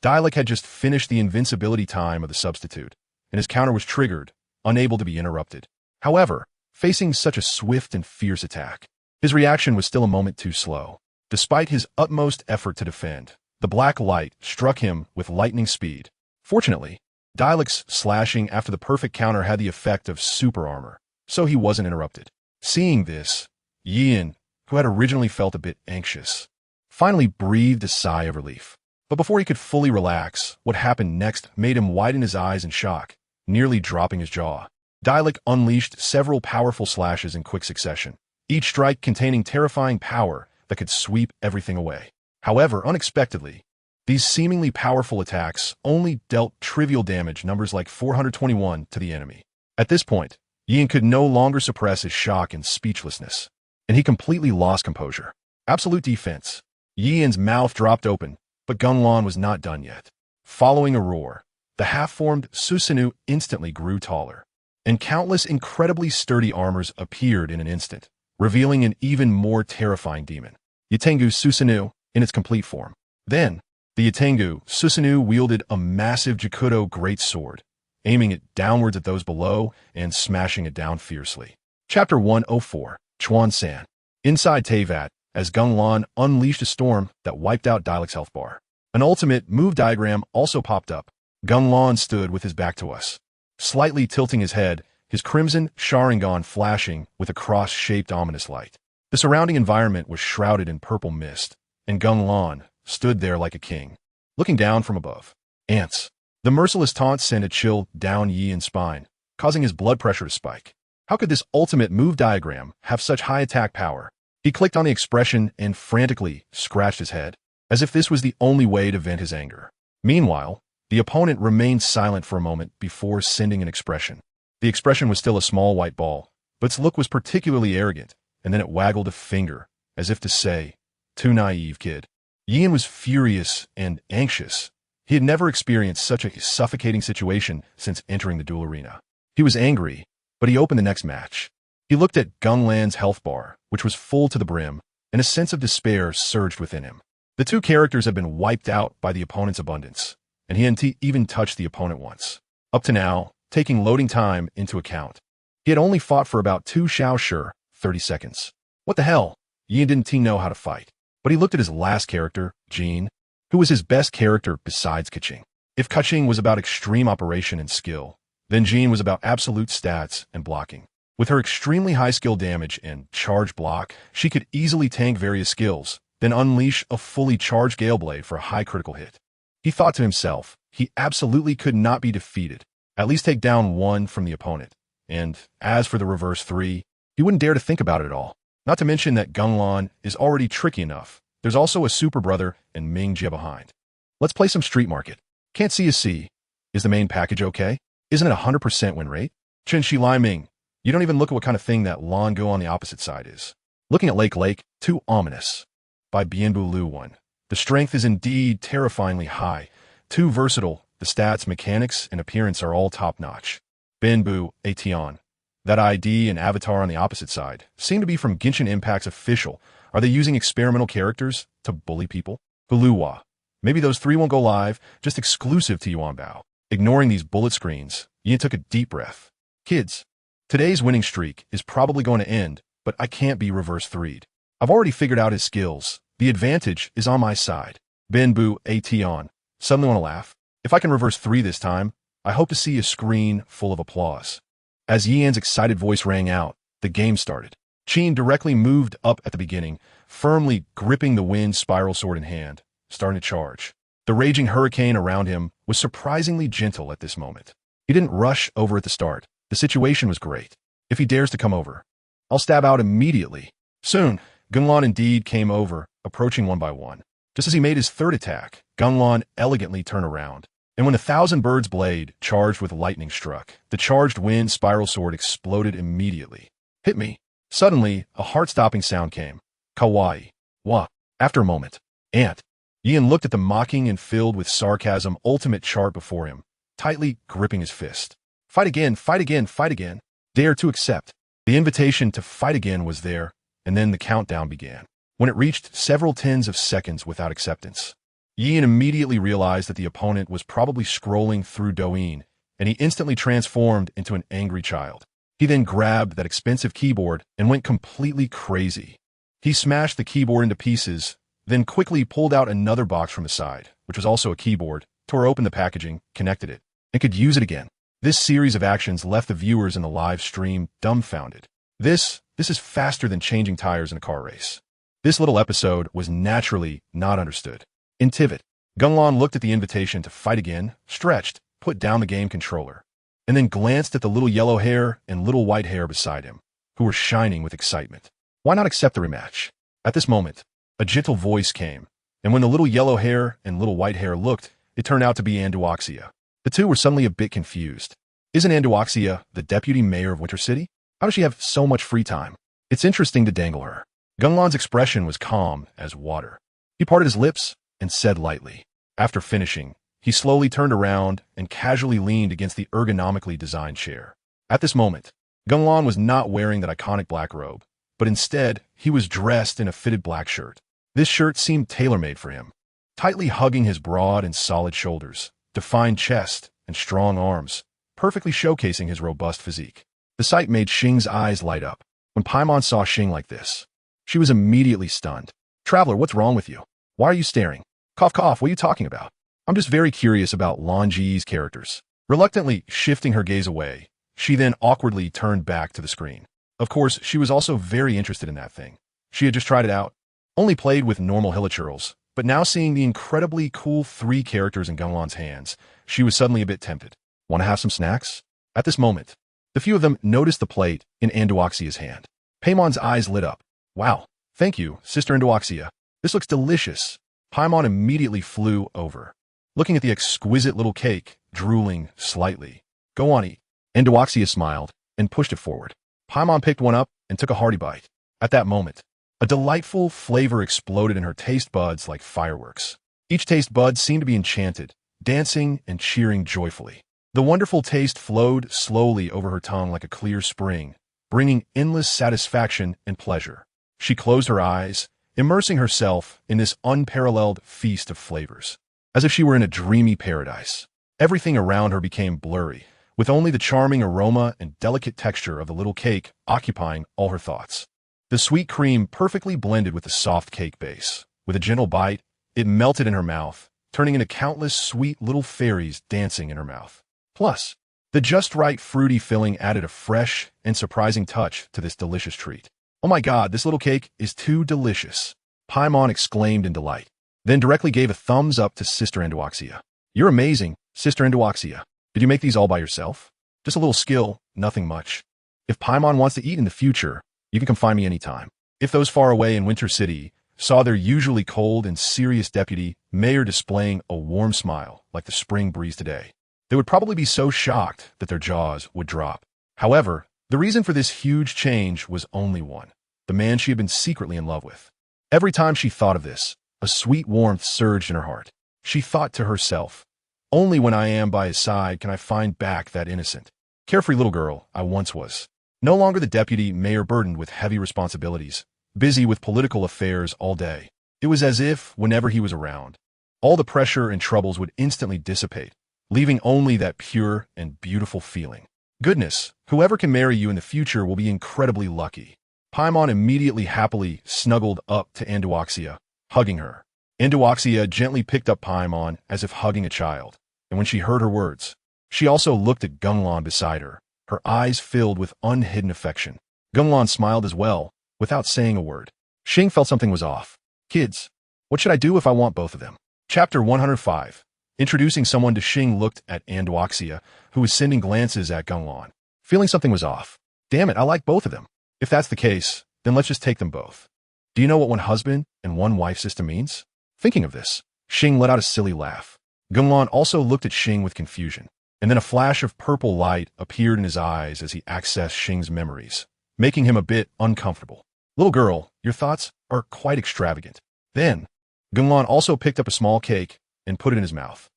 Dialek had just finished the invincibility time of the substitute, and his counter was triggered, unable to be interrupted. However, facing such a swift and fierce attack, his reaction was still a moment too slow. Despite his utmost effort to defend, the black light struck him with lightning speed. Fortunately, Dialek's slashing after the perfect counter had the effect of super armor, so he wasn't interrupted. Seeing this, Yian, who had originally felt a bit anxious, finally breathed a sigh of relief. But before he could fully relax, what happened next made him widen his eyes in shock, nearly dropping his jaw. Dialek unleashed several powerful slashes in quick succession, each strike containing terrifying power that could sweep everything away. However, unexpectedly, these seemingly powerful attacks only dealt trivial damage, numbers like 421, to the enemy. At this point, Yian could no longer suppress his shock and speechlessness, and he completely lost composure. Absolute defense. Yian's mouth dropped open, but Gunlan was not done yet. Following a roar, the half-formed Susanoo instantly grew taller, and countless incredibly sturdy armors appeared in an instant, revealing an even more terrifying demon, Yatengu Susanoo, in its complete form. Then, the Yatengu Susanoo wielded a massive Jakudo greatsword, aiming it downwards at those below and smashing it down fiercely. Chapter 104, Chuan-san. Inside Teyvat, as Gunlan unleashed a storm that wiped out Dialek's health bar. An ultimate move diagram also popped up. Gunlan stood with his back to us, slightly tilting his head, his crimson Sharingan flashing with a cross-shaped ominous light. The surrounding environment was shrouded in purple mist, and Gunlan stood there like a king, looking down from above. Ants. The merciless taunt sent a chill down Yian's spine, causing his blood pressure to spike. How could this ultimate move diagram have such high attack power? He clicked on the expression and frantically scratched his head, as if this was the only way to vent his anger. Meanwhile, the opponent remained silent for a moment before sending an expression. The expression was still a small white ball, but its look was particularly arrogant, and then it waggled a finger, as if to say, "Too naive, kid." Yian was furious and anxious. He had never experienced such a suffocating situation since entering the duel arena. He was angry, but he opened the next match. He looked at Gunlan's health bar, which was full to the brim, and a sense of despair surged within him. The two characters had been wiped out by the opponent's abundance, and he hadn't even touched the opponent once. Up to now, taking loading time into account, he had only fought for about 2 xiaoshi, 30 seconds. What the hell? Yian didn't know how to fight. But he looked at his last character, Jean, who was his best character besides Keqing. If Keqing was about extreme operation and skill, then Jean was about absolute stats and blocking. With her extremely high skill damage and charge block, she could easily tank various skills, then unleash a fully charged Gale Blade for a high critical hit. He thought to himself, he absolutely could not be defeated, at least take down one from the opponent. And as for the reverse 3, he wouldn't dare to think about it at all. Not to mention that Gunlan is already tricky enough. There's also a super brother and Ming Jie behind. Let's play some street market. Can't see a C. Is the main package okay? Isn't it 100% win rate? Chen Shi Lai Ming. You don't even look at what kind of thing that Lan Go on the opposite side is. Looking at Lake, too ominous. By Bianbu Lu 1. The strength is indeed terrifyingly high. Too versatile. The stats, mechanics, and appearance are all top-notch. Bianbu, Ation. That ID and avatar on the opposite side seem to be from Genshin Impact's official. Are they using experimental characters to bully people? Huluwa. Maybe those 3 won't go live, just exclusive to Yuanbao. Ignoring these bullet screens, Yian took a deep breath. Kids, today's winning streak is probably going to end, but I can't be reverse 3'd. I've already figured out his skills. The advantage is on my side. Bianbu, Ation. Suddenly want to laugh. If I can reverse 3 this time, I hope to see a screen full of applause. As Yian's excited voice rang out, the game started. Qin directly moved up at the beginning, firmly gripping the wind spiral sword in hand, starting to charge. The raging hurricane around him was surprisingly gentle at this moment. He didn't rush over at the start. The situation was great. If he dares to come over, I'll stab out immediately. Soon, Gunlan indeed came over, approaching one by one. Just as he made his 3rd attack, Gunlan elegantly turned around, And when the thousand birds blade, charged with lightning, struck, the charged wind spiral sword exploded immediately. Hit me. Suddenly, a heart-stopping sound came. Kawaii. Wa. After a moment. Ant. Ian looked at the mocking and filled with sarcasm ultimate chart before him, tightly gripping his fist. Fight again, fight again, fight again. Dare to accept. The invitation to fight again was there, and then the countdown began. When it reached several tens of seconds without acceptance, Ian immediately realized that the opponent was probably scrolling through Douyin, and he instantly transformed into an angry child. He then grabbed that expensive keyboard and went completely crazy. He smashed the keyboard into pieces, then quickly pulled out another box from the side, which was also a keyboard, tore open the packaging, connected it, and could use it again. This series of actions left the viewers in the live stream dumbfounded. This is faster than changing tires in a car race. This little episode was naturally not understood. In Teyvat, Gunlan looked at the invitation to fight again, stretched, put down the game controller, and then glanced at the little yellow hair and little white hair beside him, who were shining with excitement. Why not accept the rematch? At this moment, a gentle voice came, and when the little yellow hair and little white hair looked, it turned out to be Anduoxia. The two were suddenly a bit confused. Isn't Anduoxia the deputy mayor of Winter City? How does she have so much free time? It's interesting to dangle her. Gunlan's expression was calm as water. He parted his lips and said lightly. After finishing, he slowly turned around and casually leaned against the ergonomically designed chair. At this moment, Gunlan was not wearing that iconic black robe, but instead, he was dressed in a fitted black shirt. This shirt seemed tailor-made for him, tightly hugging his broad and solid shoulders, defined chest, and strong arms, perfectly showcasing his robust physique. The sight made Xing's eyes light up. When Paimon saw Xing like this, she was immediately stunned. Traveler, what's wrong with you? Why are you staring? Cough, cough, what are you talking about? I'm just very curious about LanUses' characters. Reluctantly shifting her gaze away, she then awkwardly turned back to the screen. Of course, she was also very interested in that thing. She had just tried it out, only played with normal hilichurls, but now seeing the incredibly cool 3 characters in Gunlan's hands, she was suddenly a bit tempted. Want to have some snacks? At this moment, the few of them noticed the plate in Anduoxia's hand. Paimon's eyes lit up. Wow, thank you, Sister Anduoxia. This looks delicious. Paimon immediately flew over, looking at the exquisite little cake, drooling slightly. Go on, eat. Anduoxia smiled and pushed it forward. Paimon picked one up and took a hearty bite. At that moment, a delightful flavor exploded in her taste buds like fireworks. Each taste bud seemed to be enchanted, dancing and cheering joyfully. The wonderful taste flowed slowly over her tongue like a clear spring, bringing endless satisfaction and pleasure. She closed her eyes, immersing herself in this unparalleled feast of flavors, as if she were in a dreamy paradise. Everything around her became blurry, with only the charming aroma and delicate texture of the little cake occupying all her thoughts. The sweet cream perfectly blended with the soft cake base. With a gentle bite, it melted in her mouth, turning into countless sweet little fairies dancing in her mouth. Plus, the just right fruity filling added a fresh and surprising touch to this delicious treat. Oh my god, this little cake is too delicious, Paimon exclaimed in delight, then directly gave a thumbs up to Sister Anduoxia. You're amazing, Sister Anduoxia. Did you make these all by yourself? Just a little skill, nothing much. If Paimon wants to eat in the future, you can come find me anytime. If those far away in Winter City saw their usually cold and serious deputy mayor displaying a warm smile like the spring breeze today, they would probably be so shocked that their jaws would drop. However, the reason for this huge change was only one: the man she had been secretly in love with. Every time she thought of this, a sweet warmth surged in her heart. She thought to herself, only when I am by his side can I find back that innocent, carefree little girl I once was. No longer the deputy mayor burdened with heavy responsibilities, busy with political affairs all day. It was as if, whenever he was around, all the pressure and troubles would instantly dissipate, leaving only that pure and beautiful feeling. Goodness, whoever can marry you in the future will be incredibly lucky. Paimon immediately happily snuggled up to Anduoxia, hugging her. Anduoxia gently picked up Paimon as if hugging a child, and when she heard her words, she also looked at Gunlan beside her, her eyes filled with unhidden affection. Gunlan smiled as well, without saying a word. Xing felt something was off. Kids, what should I do if I want both of them? Chapter 105. Introducing someone to Xing looked at Anduoxia, who was sending glances at Gunlan, feeling something was off. Damn it, I like both of them. If that's the case, then let's just take them both. Do you know what one husband and one wife system means? Thinking of this, Xing let out a silly laugh. Gunlan also looked at Xing with confusion, and then a flash of purple light appeared in his eyes as he accessed Xing's memories, making him a bit uncomfortable. Little girl, your thoughts are quite extravagant. Then, Gunlan also picked up a small cake and put it in his mouth.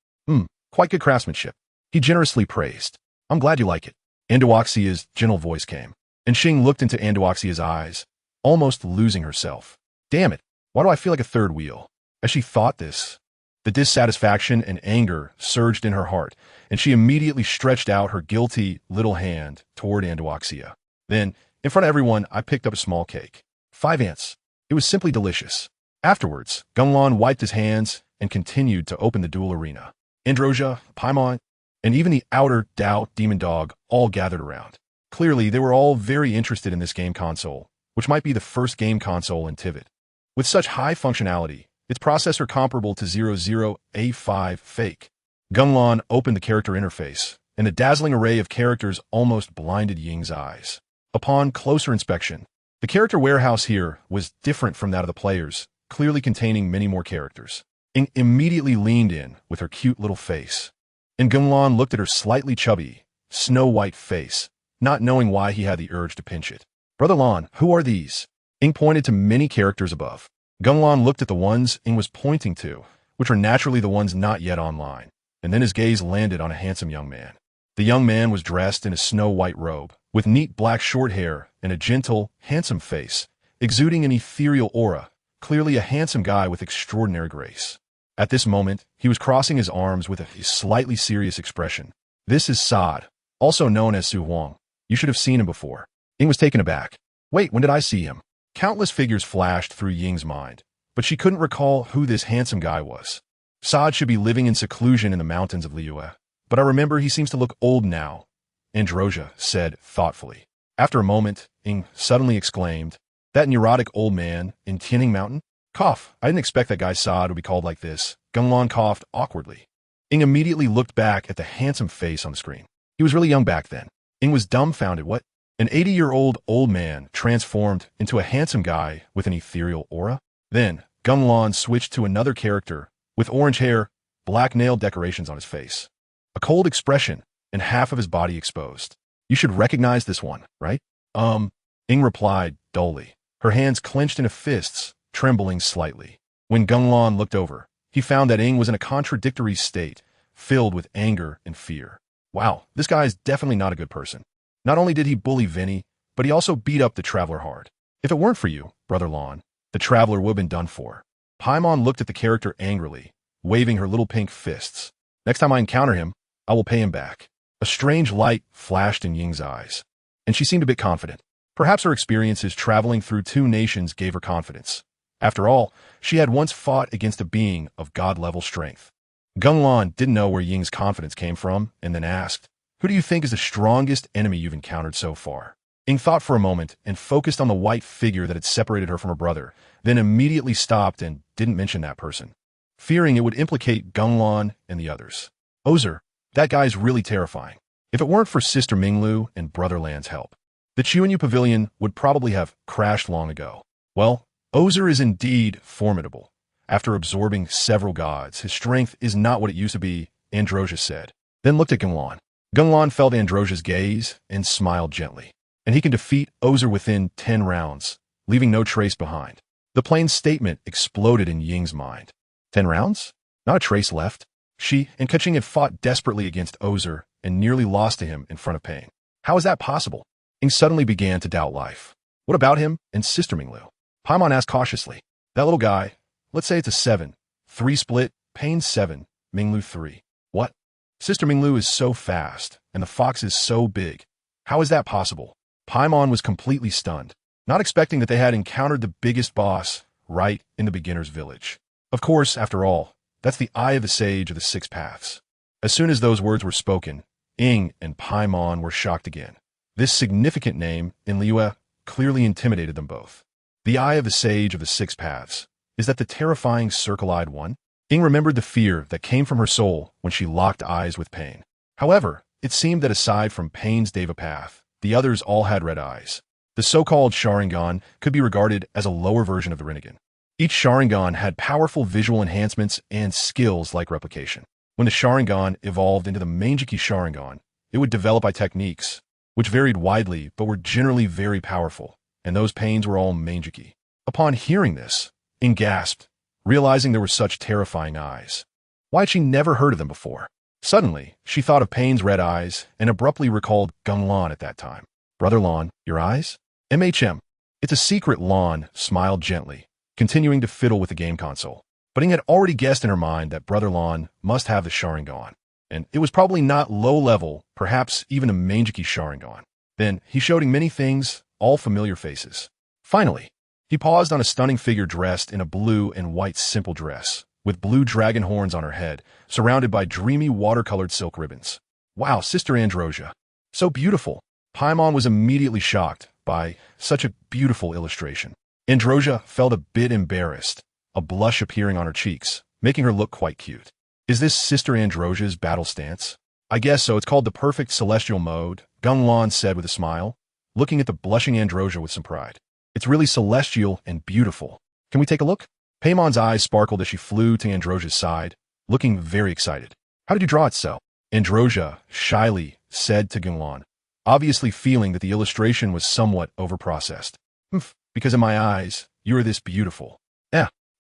Quite good craftsmanship. He generously praised. I'm glad you like it. Andawaxia's gentle voice came, and Xing looked into Andawaxia's eyes, almost losing herself. Damn it, why do I feel like a third wheel? As she thought this, the dissatisfaction and anger surged in her heart, and she immediately stretched out her guilty little hand toward Andawaxia. Then, in front of everyone, I picked up a small cake. 5 ants. It was simply delicious. Afterwards, Gunlan wiped his hands and continued to open the duel arena. Androsia, Paimon, and even the outer Dao demon dog all gathered around. Clearly, they were all very interested in this game console, which might be the first game console in Teyvat. With such high functionality, its processor comparable to 00A5 fake. Gunlan opened the character interface, and the dazzling array of characters almost blinded Ying's eyes. Upon closer inspection, the character warehouse here was different from that of the players, clearly containing many more characters. Ying immediately leaned in with her cute little face, and Gunlan looked at her slightly chubby, snow-white face, not knowing why he had the urge to pinch it. Brother Lan, who are these? Ying pointed to many characters above. Gunlan looked at the ones Ying was pointing to, which were naturally the ones not yet online, and then his gaze landed on a handsome young man. The young man was dressed in a snow-white robe, with neat black short hair and a gentle, handsome face, exuding an ethereal aura, clearly a handsome guy with extraordinary grace. At this moment, he was crossing his arms with a slightly serious expression. This is Saad, also known as Su Huang. You should have seen him before. Ying was taken aback. Wait, when did I see him? Countless figures flashed through Ying's mind, but she couldn't recall who this handsome guy was. Saad should be living in seclusion in the mountains of Liyue, but I remember he seems to look old now, Androsia said thoughtfully. After a moment, Ying suddenly exclaimed, That neurotic old man in Tianing Mountain? Cough, I didn't expect that guy Saad would be called like this. Gunlan coughed awkwardly. Ying immediately looked back at the handsome face on the screen. He was really young back then. Ying was dumbfounded. What? An 80-year-old old man transformed into a handsome guy with an ethereal aura? Then, Gunlan switched to another character with orange hair, black nail decorations on his face, a cold expression, and half of his body exposed. You should recognize this one, right? Ying replied dully, her hands clenched into fists, trembling slightly. When Gunlan looked over, he found that Ying was in a contradictory state, filled with anger and fear. Wow, this guy is definitely not a good person. Not only did he bully Vinny, but he also beat up the Traveler hard. If it weren't for you, Brother Lan, the Traveler would have been done for. Paimon looked at the character angrily, waving her little pink fists. Next time I encounter him, I will pay him back. A strange light flashed in Ying's eyes, and she seemed a bit confident. Perhaps her experiences traveling through 2 nations gave her confidence. After all, she had once fought against a being of god-level strength. Gunlan didn't know where Ying's confidence came from, and then asked, Who do you think is the strongest enemy you've encountered so far? Ying thought for a moment and focused on the white figure that had separated her from her brother, then immediately stopped and didn't mention that person, fearing it would implicate Gunlan and the others. Ozer, that guy's really terrifying. If it weren't for Sister Minglu and Brother Lan's help, the Chuanyu Pavilion would probably have crashed long ago. Well, Ozer is indeed formidable. After absorbing several gods, his strength is not what it used to be, Androsia said, then looked at Gunlan. Gunlan felt Androsia's gaze and smiled gently. And he can defeat Ozer within 10 rounds, leaving no trace behind. The plain statement exploded in Ying's mind. 10 rounds? Not a trace left. She and Keqing had fought desperately against Ozer and nearly lost to him in front of Pain. How is that possible? Ying suddenly began to doubt life. What about him and Sister Minglu? Paimon asked cautiously. That little guy, let's say it's a 7. 3 split, Pain 7, Minglu 3. What? Sister Minglu is so fast, and the fox is so big. How is that possible? Paimon was completely stunned, not expecting that they had encountered the biggest boss right in the beginner's village. Of course, after all, that's the Eye of the Sage of the 6 Paths. As soon as those words were spoken, Ying and Paimon were shocked again. This significant name in Liyue clearly intimidated them both. The Eye of the Sage of the 6 Paths. Is that the terrifying circle-eyed one? Ying remembered the fear that came from her soul when she locked eyes with Pain. However, it seemed that aside from Pain's Deva path, the others all had red eyes. The so-called Sharingan could be regarded as a lower version of the Rinnegan. Each Sharingan had powerful visual enhancements and skills like replication. When the Sharingan evolved into the Mangeki Sharingan, it would develop by techniques, which varied widely but were generally very powerful, and those pains were all Mangeki. Upon hearing this, Ing gasped, realizing there were such terrifying eyes. Why had she never heard of them before? Suddenly, she thought of Pain's red eyes and abruptly recalled Geng Lan at that time. Brother Lan, your eyes? MHM. It's a secret. Lan smiled gently, continuing to fiddle with the game console. But Ing had already guessed in her mind that Brother Lan must have the Sharingan, and it was probably not low-level, perhaps even a Mangeki Sharingan. Then, he showed Ing many things, all familiar faces. Finally, he paused on a stunning figure dressed in a blue and white simple dress, with blue dragon horns on her head, surrounded by dreamy watercolored silk ribbons. Wow, Sister Androsia. So beautiful. Paimon was immediately shocked by such a beautiful illustration. Androsia felt a bit embarrassed, a blush appearing on her cheeks, making her look quite cute. Is this Sister Androsia's battle stance? I guess so. It's called the perfect celestial mode, Geng Lan said with a smile, looking at the blushing Androsia with some pride. It's really celestial and beautiful. Can we take a look? Paimon's eyes sparkled as she flew to Androsia's side, looking very excited. How did you draw it so? Androsia shyly said to Geng Lan, obviously feeling that the illustration was somewhat overprocessed. Because in my eyes, you are this beautiful.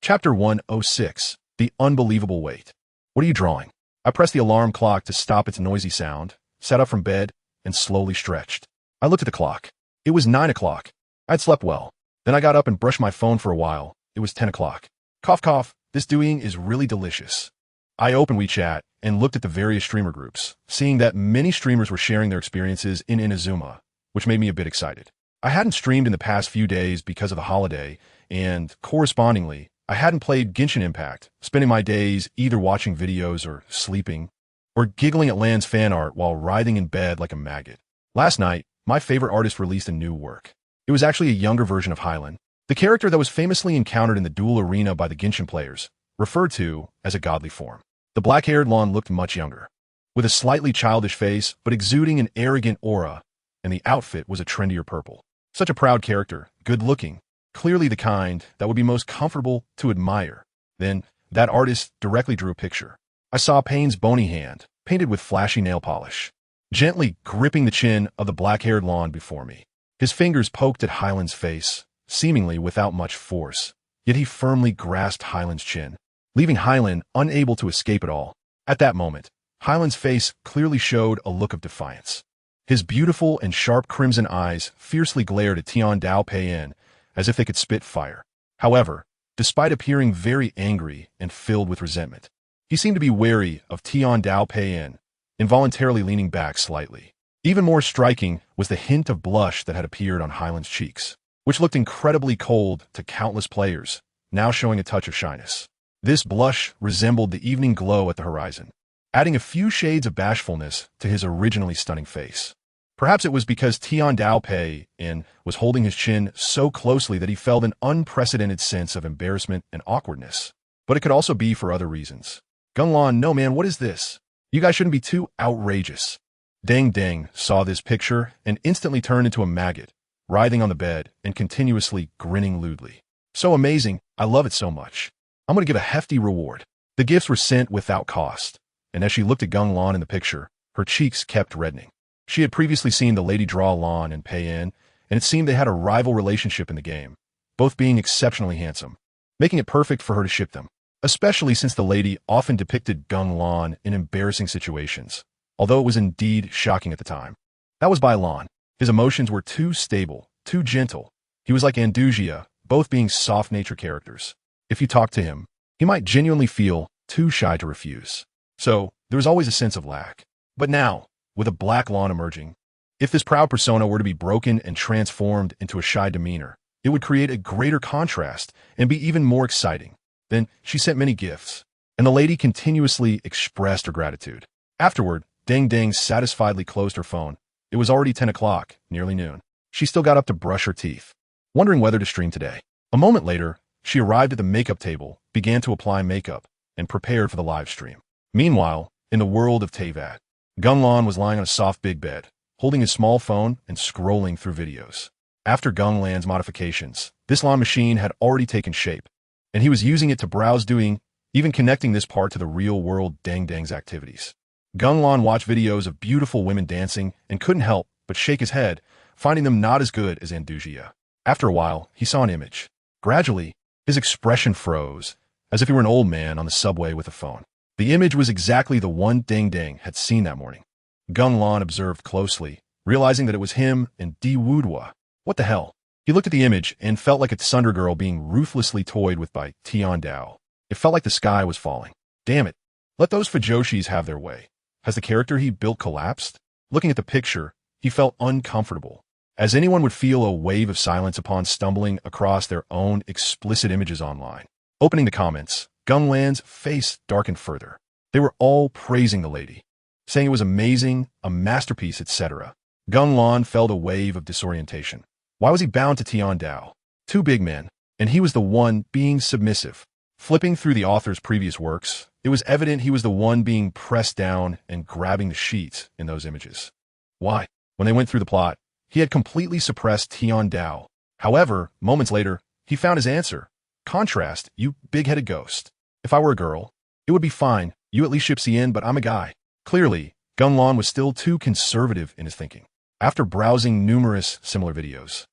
Chapter 106, The Unbelievable Wait. What are you drawing? I pressed the alarm clock to stop its noisy sound, sat up from bed, and slowly stretched. I looked at the clock. It was 9 o'clock. I'd slept well. Then I got up and brushed my phone for a while. It was 10 o'clock. Cough cough, this doing is really delicious. I opened WeChat and looked at the various streamer groups, seeing that many streamers were sharing their experiences in Inazuma, which made me a bit excited. I hadn't streamed in the past few days because of the holiday, and correspondingly, I hadn't played Genshin Impact, spending my days either watching videos or sleeping, or giggling at Lan's fan art while writhing in bed like a maggot. Last night, my favorite artist released a new work. It was actually a younger version of Hylan, the character that was famously encountered in the duel arena by the Genshin players, referred to as a godly form. The black-haired Lan looked much younger, with a slightly childish face but exuding an arrogant aura, and the outfit was a trendier purple. Such a proud character, good-looking, clearly the kind that would be most comfortable to admire. Then, that artist directly drew a picture. I saw Pain's bony hand, painted with flashy nail polish, gently gripping the chin of the black-haired Lan before me. His fingers poked at Hylan's face, seemingly without much force, yet he firmly grasped Hylan's chin, leaving Hylan unable to escape at all. At that moment, Hylan's face clearly showed a look of defiance. His beautiful and sharp crimson eyes fiercely glared at Tian Dao Peiyan, as if they could spit fire. However, despite appearing very angry and filled with resentment, he seemed to be wary of Tian Dao Peiyan, involuntarily leaning back slightly. Even more striking was the hint of blush that had appeared on Hylan's cheeks, which looked incredibly cold to countless players, now showing a touch of shyness. This blush resembled the evening glow at the horizon, adding a few shades of bashfulness to his originally stunning face. Perhaps it was because Tian Dao Peiyan was holding his chin so closely that he felt an unprecedented sense of embarrassment and awkwardness. But it could also be for other reasons. Geng Lan, no man, what is this? You guys shouldn't be too outrageous. Deng saw this picture and instantly turned into a maggot, writhing on the bed and continuously grinning lewdly. So amazing, I love it so much. I'm going to give a hefty reward. The gifts were sent without cost, and as she looked at Geng Lan in the picture, her cheeks kept reddening. She had previously seen the lady draw Lan and Peiyan, and it seemed they had a rival relationship in the game, both being exceptionally handsome, making it perfect for her to ship them, especially since the lady often depicted Geng Lan in embarrassing situations, although it was indeed shocking at the time. That was by Lan. His emotions were too stable, too gentle. He was like Andousia, both being soft-nature characters. If you talked to him, he might genuinely feel too shy to refuse. So, there was always a sense of lack. But now, with a black Lan emerging, if this proud persona were to be broken and transformed into a shy demeanor, it would create a greater contrast and be even more exciting. Then, she sent many gifts, and the lady continuously expressed her gratitude. Afterward, Deng satisfiedly closed her phone. It was already 10 o'clock, nearly noon. She still got up to brush her teeth, wondering whether to stream today. A moment later, she arrived at the makeup table, began to apply makeup, and prepared for the live stream. Meanwhile, in the world of Teyvat, Geng Lan was lying on a soft big bed, holding his small phone and scrolling through videos. After Geng Lan's modifications, this Lan machine had already taken shape, and he was using it to browse doing even connecting this part to the real-world Deng's activities. Genglan watched videos of beautiful women dancing and couldn't help but shake his head, finding them not as good as Andusia. After a while, he saw an image. Gradually, his expression froze, as if he were an old man on the subway with a phone. The image was exactly the one Deng had seen that morning. Genglan observed closely, realizing that it was him and Diwudwa. What the hell? He looked at the image and felt like a Sunder girl being ruthlessly toyed with by Tiandao. It felt like the sky was falling. Damn it. Let those Fujoshis have their way. Has the character he built collapsed? Looking at the picture, he felt uncomfortable, as anyone would feel a wave of silence upon stumbling across their own explicit images online. Opening the comments, Genglan's face darkened further. They were all praising the lady, saying it was amazing, a masterpiece, etc. Genglan felt a wave of disorientation. Why was he bound to Tiandao? Two big men, and he was the one being submissive. Flipping through the author's previous works, it was evident he was the one being pressed down and grabbing the sheets in those images. Why? When they went through the plot, he had completely suppressed Tiandao. However, moments later, he found his answer. Contrast, you big-headed ghost. If I were a girl, it would be fine. You at least ship in, but I'm a guy. Clearly, Genglan was still too conservative in his thinking. After browsing numerous similar videos,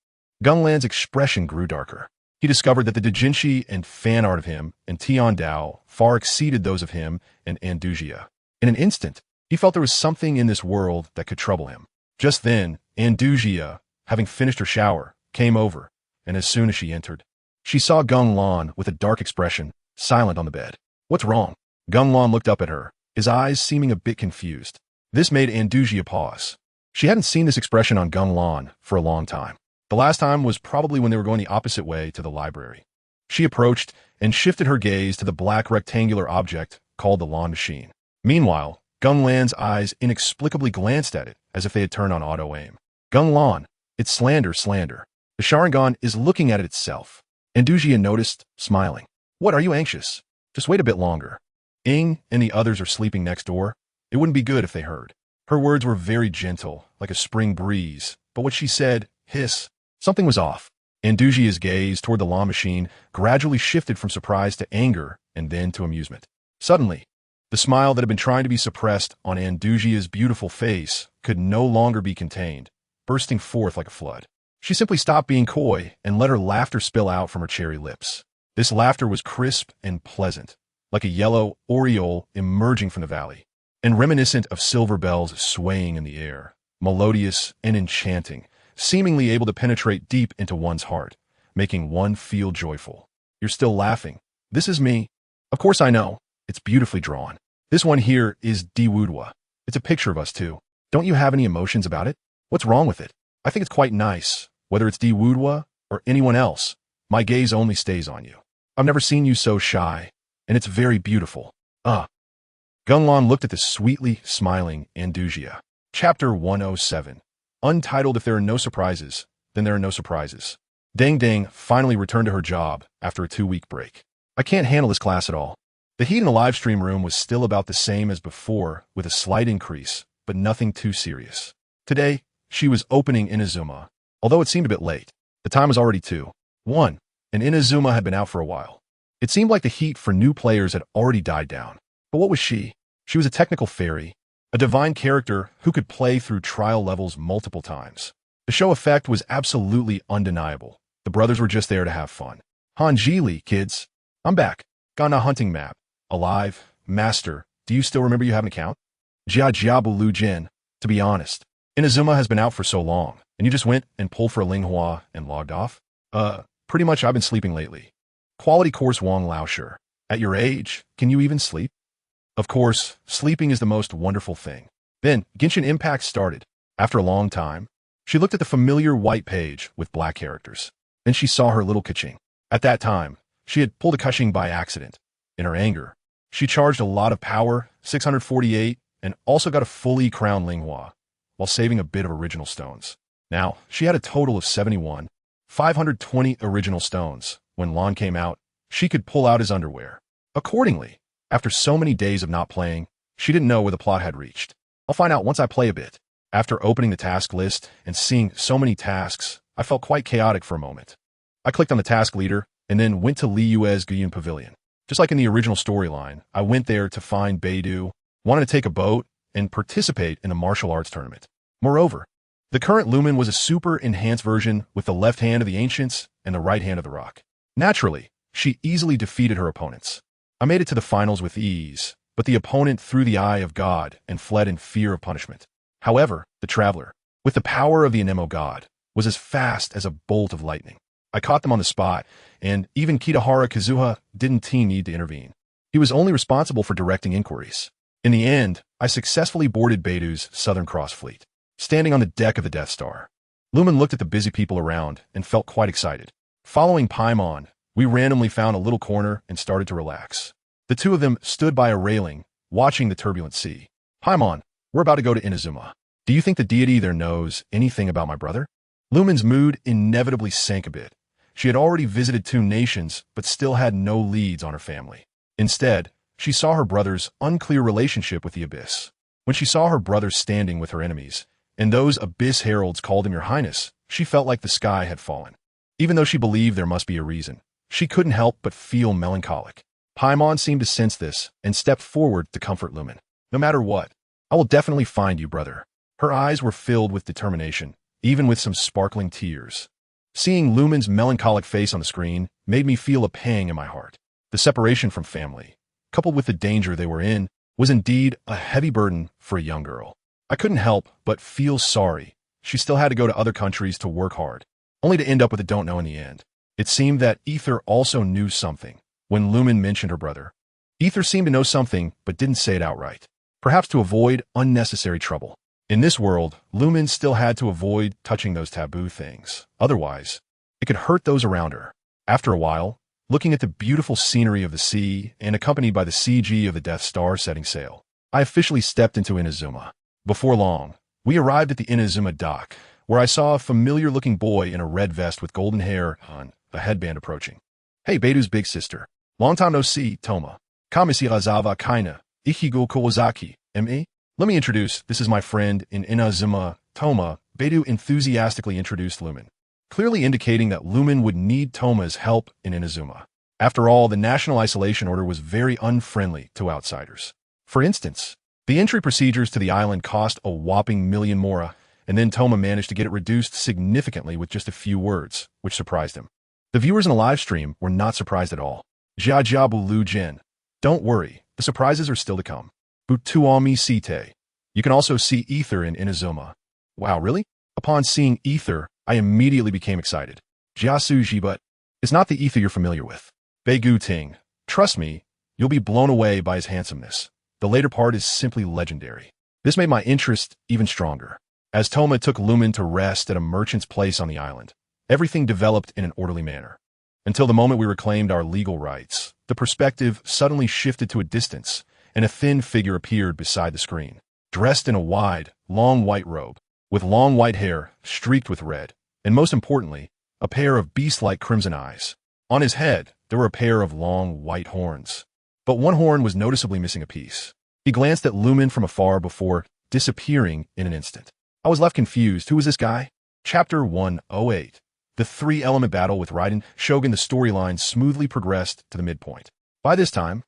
Genglan's expression grew darker. He discovered that the doujinshi and fan art of him and Tiandao far exceeded those of him and Andusia. In an instant, he felt there was something in this world that could trouble him. Just then, Andusia, having finished her shower, came over, and as soon as she entered, she saw Genglan with a dark expression, silent on the bed. What's wrong? Genglan looked up at her, his eyes seeming a bit confused. This made Andusia pause. She hadn't seen this expression on Genglan for a long time. The last time was probably when they were going the opposite way to the library. She approached and shifted her gaze to the black rectangular object called the lawn machine. Meanwhile, Genglan's eyes inexplicably glanced at it as if they had turned on auto-aim. Genglan, it's slander. The Sharingan is looking at it itself. Andusia noticed, smiling. What, are you anxious? Just wait a bit longer. Ing and the others are sleeping next door. It wouldn't be good if they heard. Her words were very gentle, like a spring breeze, but what she said, hiss, something was off. Andusia's gaze toward the lawn machine gradually shifted from surprise to anger and then to amusement. Suddenly, the smile that had been trying to be suppressed on Andusia's beautiful face could no longer be contained, bursting forth like a flood. She simply stopped being coy and let her laughter spill out from her cherry lips. This laughter was crisp and pleasant, like a yellow aureole emerging from the valley, and reminiscent of silver bells swaying in the air, melodious and enchanting, seemingly able to penetrate deep into one's heart, making one feel joyful. You're still laughing. This is me. Of course I know. It's beautifully drawn. This one here is Diwudwa. It's a picture of us too. Don't you have any emotions about it? What's wrong with it? I think it's quite nice. Whether it's Diwudwa or anyone else, my gaze only stays on you. I've never seen you so shy, and it's very beautiful. Genglan looked at the sweetly smiling Andusia. Chapter 107. Untitled. If there are no surprises, then there are no surprises. Deng finally returned to her job after a 2-week break. I can't handle this class at all. The heat in the live stream room was still about the same as before, with a slight increase, but nothing too serious. Today, she was opening Inazuma, although it seemed a bit late. The time was already 2:01, and Inazuma had been out for a while. It seemed like the heat for new players had already died down. But what was she? She was a technical fairy, a divine character who could play through trial levels multiple times. The show effect was absolutely undeniable. The brothers were just there to have fun. Hanjili, kids. I'm back. Got a hunting map. Alive. Master. Do you still remember you have an account? Jiajiabu Lu Jin. To be honest, Inazuma has been out for so long, and you just went and pulled for a Linghua and logged off? Pretty much I've been sleeping lately. Quality course Wang Laoshi. At your age, can you even sleep? Of course, sleeping is the most wonderful thing. Then, Genshin Impact started. After a long time, she looked at the familiar white page with black characters. Then she saw her little Keqing. At that time, she had pulled a Keqing by accident. In her anger, she charged a lot of power, 648, and also got a fully crowned Linghua, while saving a bit of original stones. Now, she had a total of 71, 520 original stones. When Lan came out, she could pull out his underwear. Accordingly, after so many days of not playing, she didn't know where the plot had reached. I'll find out once I play a bit. After opening the task list and seeing so many tasks, I felt quite chaotic for a moment. I clicked on the task leader and then went to Liyue's Guyun Pavilion. Just like in the original storyline, I went there to find Beidou, wanted to take a boat, and participate in a martial arts tournament. Moreover, the current Lumen was a super enhanced version with the left hand of the ancients and the right hand of the rock. Naturally, she easily defeated her opponents. I made it to the finals with ease, but the opponent threw the eye of God and fled in fear of punishment. However, the traveler, with the power of the Anemo god, was as fast as a bolt of lightning. I caught them on the spot, and even Kitahara Kazuha didn't need to intervene. He was only responsible for directing inquiries. In the end, I successfully boarded Beidou's Southern Cross fleet. Standing on the deck of the Death Star, Lumen looked at the busy people around and felt quite excited. Following Paimon, we randomly found a little corner and started to relax. The two of them stood by a railing, watching the turbulent sea. Paimon, we're about to go to Inazuma. Do you think the deity there knows anything about my brother? Lumen's mood inevitably sank a bit. She had already visited 2 nations, but still had no leads on her family. Instead, she saw her brother's unclear relationship with the Abyss. When she saw her brother standing with her enemies, and those Abyss heralds called him Your Highness, she felt like the sky had fallen. Even though she believed there must be a reason, she couldn't help but feel melancholic. Paimon seemed to sense this and stepped forward to comfort Lumen. No matter what, I will definitely find you, brother. Her eyes were filled with determination, even with some sparkling tears. Seeing Lumen's melancholic face on the screen made me feel a pang in my heart. The separation from family, coupled with the danger they were in, was indeed a heavy burden for a young girl. I couldn't help but feel sorry. She still had to go to other countries to work hard, only to end up with a don't know in the end. It seemed that Ether also knew something when Lumen mentioned her brother. Ether seemed to know something but didn't say it outright, perhaps to avoid unnecessary trouble. In this world, Lumen still had to avoid touching those taboo things. Otherwise, it could hurt those around her. After a while, looking at the beautiful scenery of the sea and accompanied by the CG of the Death Star setting sail, I officially stepped into Inazuma. Before long, we arrived at the Inazuma dock, where I saw a familiar-looking boy in a red vest with golden hair on a headband approaching. Hey, Beidou's big sister. Long time no see, Toma. Kamishirazawa kaina, Ichigo Kawasaki, M.E.? Let me introduce, this is my friend in Inazuma, Toma. Beidou enthusiastically introduced Lumen, clearly indicating that Lumen would need Toma's help in Inazuma. After all, the National Isolation Order was very unfriendly to outsiders. For instance, the entry procedures to the island cost a whopping million mora, and then Toma managed to get it reduced significantly with just a few words, which surprised him. The viewers in the live stream were not surprised at all. Jia jia bu lu jin. Don't worry, the surprises are still to come. Butuami site. You can also see Ether in Inazuma. Wow, really? Upon seeing Ether, I immediately became excited. Jiasuji, but it's not the Ether you're familiar with. Beigu Ting. Trust me, you'll be blown away by his handsomeness. The later part is simply legendary. This made my interest even stronger. As Toma took Lumen to rest at a merchant's place on the island, everything developed in an orderly manner. Until the moment we reclaimed our legal rights, the perspective suddenly shifted to a distance, and a thin figure appeared beside the screen, dressed in a wide, long white robe, with long white hair streaked with red, and most importantly, a pair of beast-like crimson eyes. On his head, there were a pair of long white horns, but one horn was noticeably missing a piece. He glanced at Lumen from afar before disappearing in an instant. I was left confused. Who was this guy? Chapter 108. The 3-element battle with Raiden Shogun. The storyline smoothly progressed to the midpoint. By this time,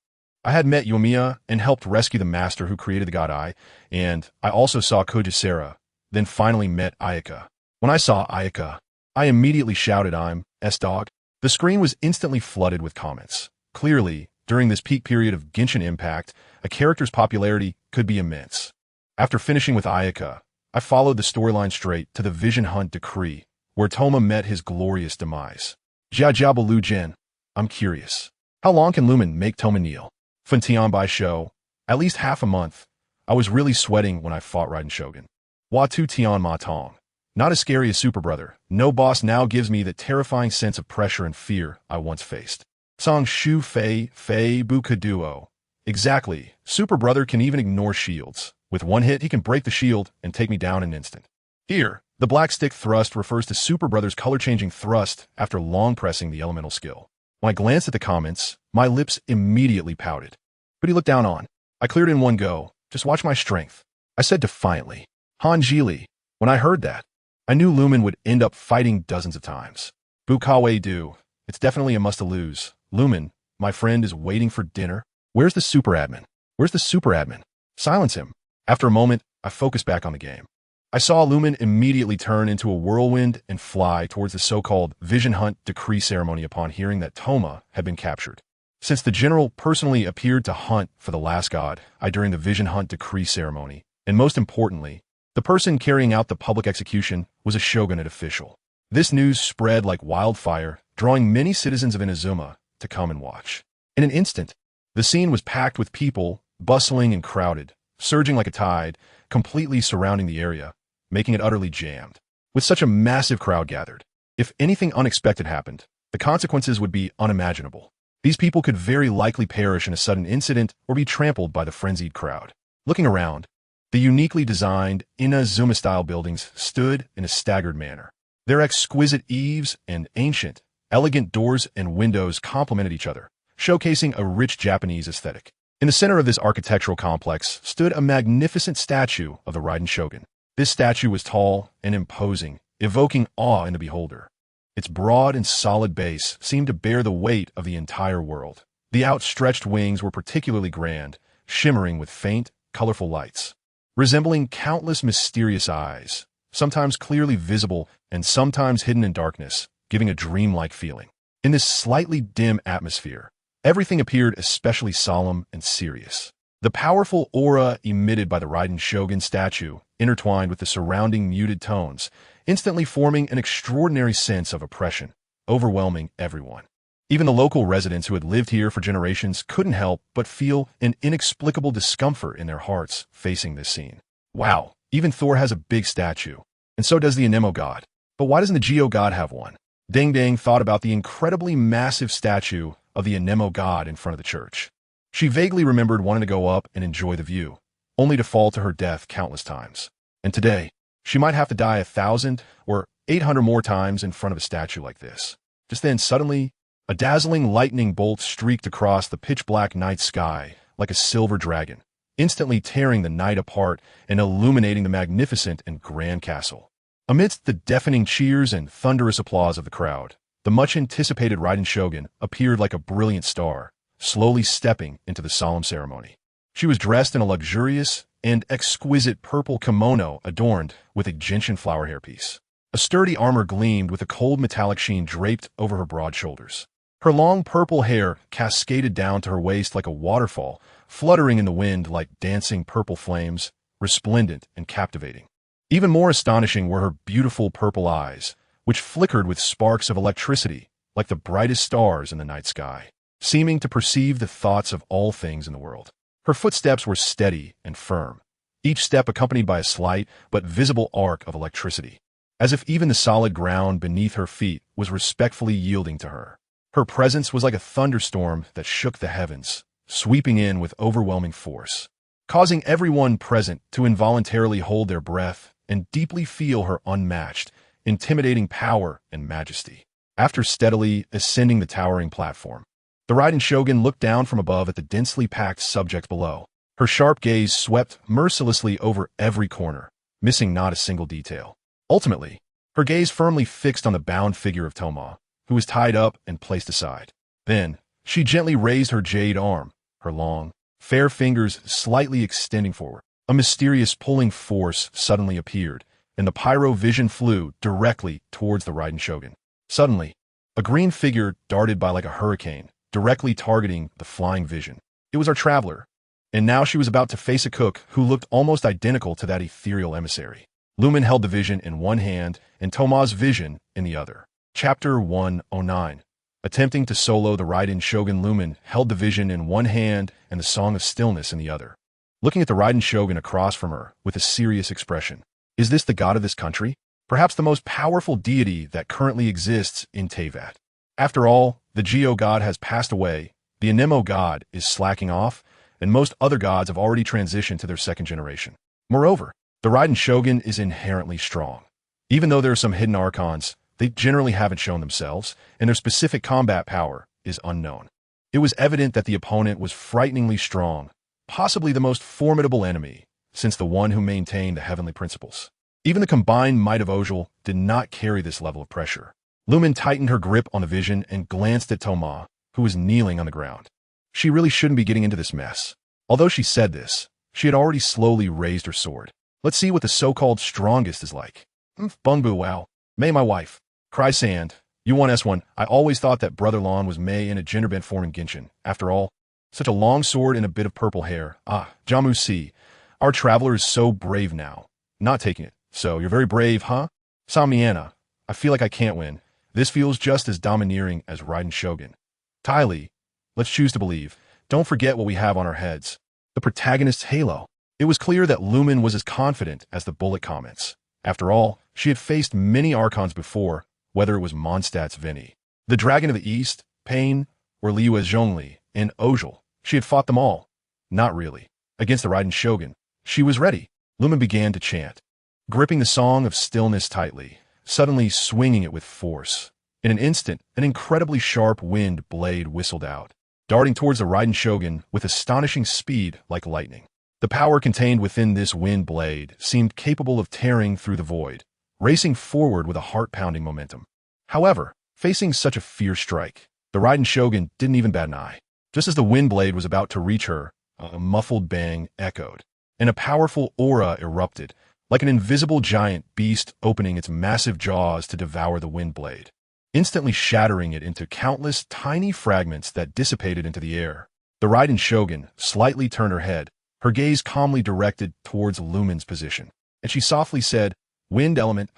I had met Yoimiya and helped rescue the master who created the god Eye, and I also saw Kojisera, then finally met Ayaka. When I saw Ayaka, I immediately shouted, "I'm S-Dog." The screen was instantly flooded with comments. Clearly, during this peak period of Genshin Impact, a character's popularity could be immense. After finishing with Ayaka, I followed the storyline straight to the Vision Hunt decree, where Toma met his glorious demise. Jiajiaba Lu Jin. I'm curious. How long can Lumen make Toma kneel? Funtion by show. At least half a month. I was really sweating when I fought Raiden Shogun. Watu Tian Ma Tong. Not as scary as Super Brother. No boss now gives me the terrifying sense of pressure and fear I once faced. Song Shu Fei Fei Buka Duo. Exactly. Super Brother can even ignore shields. With one hit, he can break the shield and take me down in an instant. Here, the black stick thrust refers to Super Brother's color-changing thrust after long pressing the elemental skill. When I glanced at the comments, my lips immediately pouted. But he looked down on. I cleared in one go. Just watch my strength. I said defiantly. Hanjili. When I heard that, I knew Lumen would end up fighting dozens of times. Bukawe do. It's definitely a must-to-lose. Lumen, My friend is waiting for dinner. Where's the super admin? Where's the super admin? Silence him. After a moment, I focus back on the game. I saw Lumen immediately turn into a whirlwind and fly towards the so-called Vision Hunt Decree ceremony upon hearing that Toma had been captured. Since the general personally appeared to hunt for the last god during the Vision Hunt Decree ceremony, and most importantly, the person carrying out the public execution was a shogunate official. This news spread like wildfire, drawing many citizens of Inazuma to come and watch. In an instant, the scene was packed with people, bustling and crowded, surging like a tide, completely surrounding the area, making it utterly jammed. With such a massive crowd gathered, if anything unexpected happened, the consequences would be unimaginable. These people could very likely perish in a sudden incident or be trampled by the frenzied crowd. Looking around, the uniquely designed Inazuma-style buildings stood in a staggered manner. Their exquisite eaves and ancient, elegant doors and windows complemented each other, showcasing a rich Japanese aesthetic. In the center of this architectural complex stood a magnificent statue of the Raiden Shogun. This statue was tall and imposing, evoking awe in the beholder. Its broad and solid base seemed to bear the weight of the entire world. The outstretched wings were particularly grand, shimmering with faint, colorful lights, resembling countless mysterious eyes, sometimes clearly visible and sometimes hidden in darkness, giving a dreamlike feeling. In this slightly dim atmosphere, everything appeared especially solemn and serious. The powerful aura emitted by the Raiden Shogun statue intertwined with the surrounding muted tones, instantly forming an extraordinary sense of oppression, overwhelming everyone. Even the local residents who had lived here for generations couldn't help but feel an inexplicable discomfort in their hearts facing this scene. Wow, even Thor has a big statue, and so does the Anemo god. But why doesn't the Geo god have one? Ding Dang thought about the incredibly massive statue of the Anemo god in front of the church. She vaguely remembered wanting to go up and enjoy the view, only to fall to her death countless times. And today, she might have to die 1,000 or 800 more times in front of a statue like this. Just then, suddenly, a dazzling lightning bolt streaked across the pitch-black night sky like a silver dragon, instantly tearing the night apart and illuminating the magnificent and grand castle. Amidst the deafening cheers and thunderous applause of the crowd, the much-anticipated Raiden Shogun appeared like a brilliant star, slowly stepping into the solemn ceremony. She was dressed in a luxurious and exquisite purple kimono adorned with a gentian flower hairpiece. A sturdy armor gleamed with a cold metallic sheen draped over her broad shoulders. Her long purple hair cascaded down to her waist like a waterfall, fluttering in the wind like dancing purple flames, resplendent and captivating. Even more astonishing were her beautiful purple eyes, which flickered with sparks of electricity like the brightest stars in the night sky, seeming to perceive the thoughts of all things in the world. Her footsteps were steady and firm, each step accompanied by a slight but visible arc of electricity, as if even the solid ground beneath her feet was respectfully yielding to her. Her presence was like a thunderstorm that shook the heavens, sweeping in with overwhelming force, causing everyone present to involuntarily hold their breath and deeply feel her unmatched, intimidating power and majesty. After steadily ascending the towering platform, the Raiden Shogun looked down from above at the densely packed subjects below. Her sharp gaze swept mercilessly over every corner, missing not a single detail. Ultimately, her gaze firmly fixed on the bound figure of Toma, who was tied up and placed aside. Then, she gently raised her jade arm, her long, fair fingers slightly extending forward. A mysterious pulling force suddenly appeared, and the pyro vision flew directly towards the Raiden Shogun. Suddenly, a green figure darted by like a hurricane, directly targeting the flying vision. It was our traveler, and now she was about to face a cook who looked almost identical to that ethereal emissary. Lumen held the vision in one hand and Toma's vision in the other. Chapter 109. Attempting to solo the Raiden Shogun, Lumen held the vision in one hand and the Song of Stillness in the other, looking at the Raiden Shogun across from her with a serious expression. Is this the god of this country? Perhaps the most powerful deity that currently exists in Teyvat. After all, the Geo god has passed away, the Anemo god is slacking off, and most other gods have already transitioned to their second generation. Moreover, the Raiden Shogun is inherently strong. Even though there are some hidden archons, they generally haven't shown themselves, and their specific combat power is unknown. It was evident that the opponent was frighteningly strong, possibly the most formidable enemy, since the one who maintained the heavenly principles. Even the combined might of Ojal did not carry this level of pressure. Lumen tightened her grip on the vision and glanced at Toma, who was kneeling on the ground. She really shouldn't be getting into this mess. Although she said this, she had already slowly raised her sword. Let's see what the so-called strongest is like. Bungbu wow. May my wife. Cry sand. You want S1. I always thought that Brother Lon was May in a gender-bent form in Genshin. After all, such a long sword and a bit of purple hair. Jamu C. Our traveler is so brave now. Not taking it. So, you're very brave, huh? Samniana. I feel like I can't win. This feels just as domineering as Raiden Shogun. Ty Lee. Let's choose to believe. Don't forget what we have on our heads. The protagonist's halo. It was clear that Lumen was as confident as the bullet comments. After all, she had faced many Archons before, whether it was Mondstadt's Vinny, the Dragon of the East, Pain, or Liyue Zhongli, and Ojal. She had fought them all. Not really. Against the Raiden Shogun, she was ready. Lumen began to chant, gripping the Song of Stillness tightly, suddenly swinging it with force. In an instant, an incredibly sharp wind blade whistled out, darting towards the Raiden Shogun with astonishing speed like lightning. The power contained within this wind blade seemed capable of tearing through the void, racing forward with a heart-pounding momentum. However, facing such a fierce strike, the Raiden Shogun didn't even bat an eye. Just as the wind blade was about to reach her, a muffled bang echoed, and a powerful aura erupted, like an invisible giant beast opening its massive jaws to devour the wind blade, instantly shattering it into countless tiny fragments that dissipated into the air. The Raiden Shogun slightly turned her head, her gaze calmly directed towards Lumen's position, and she softly said, "Wind element."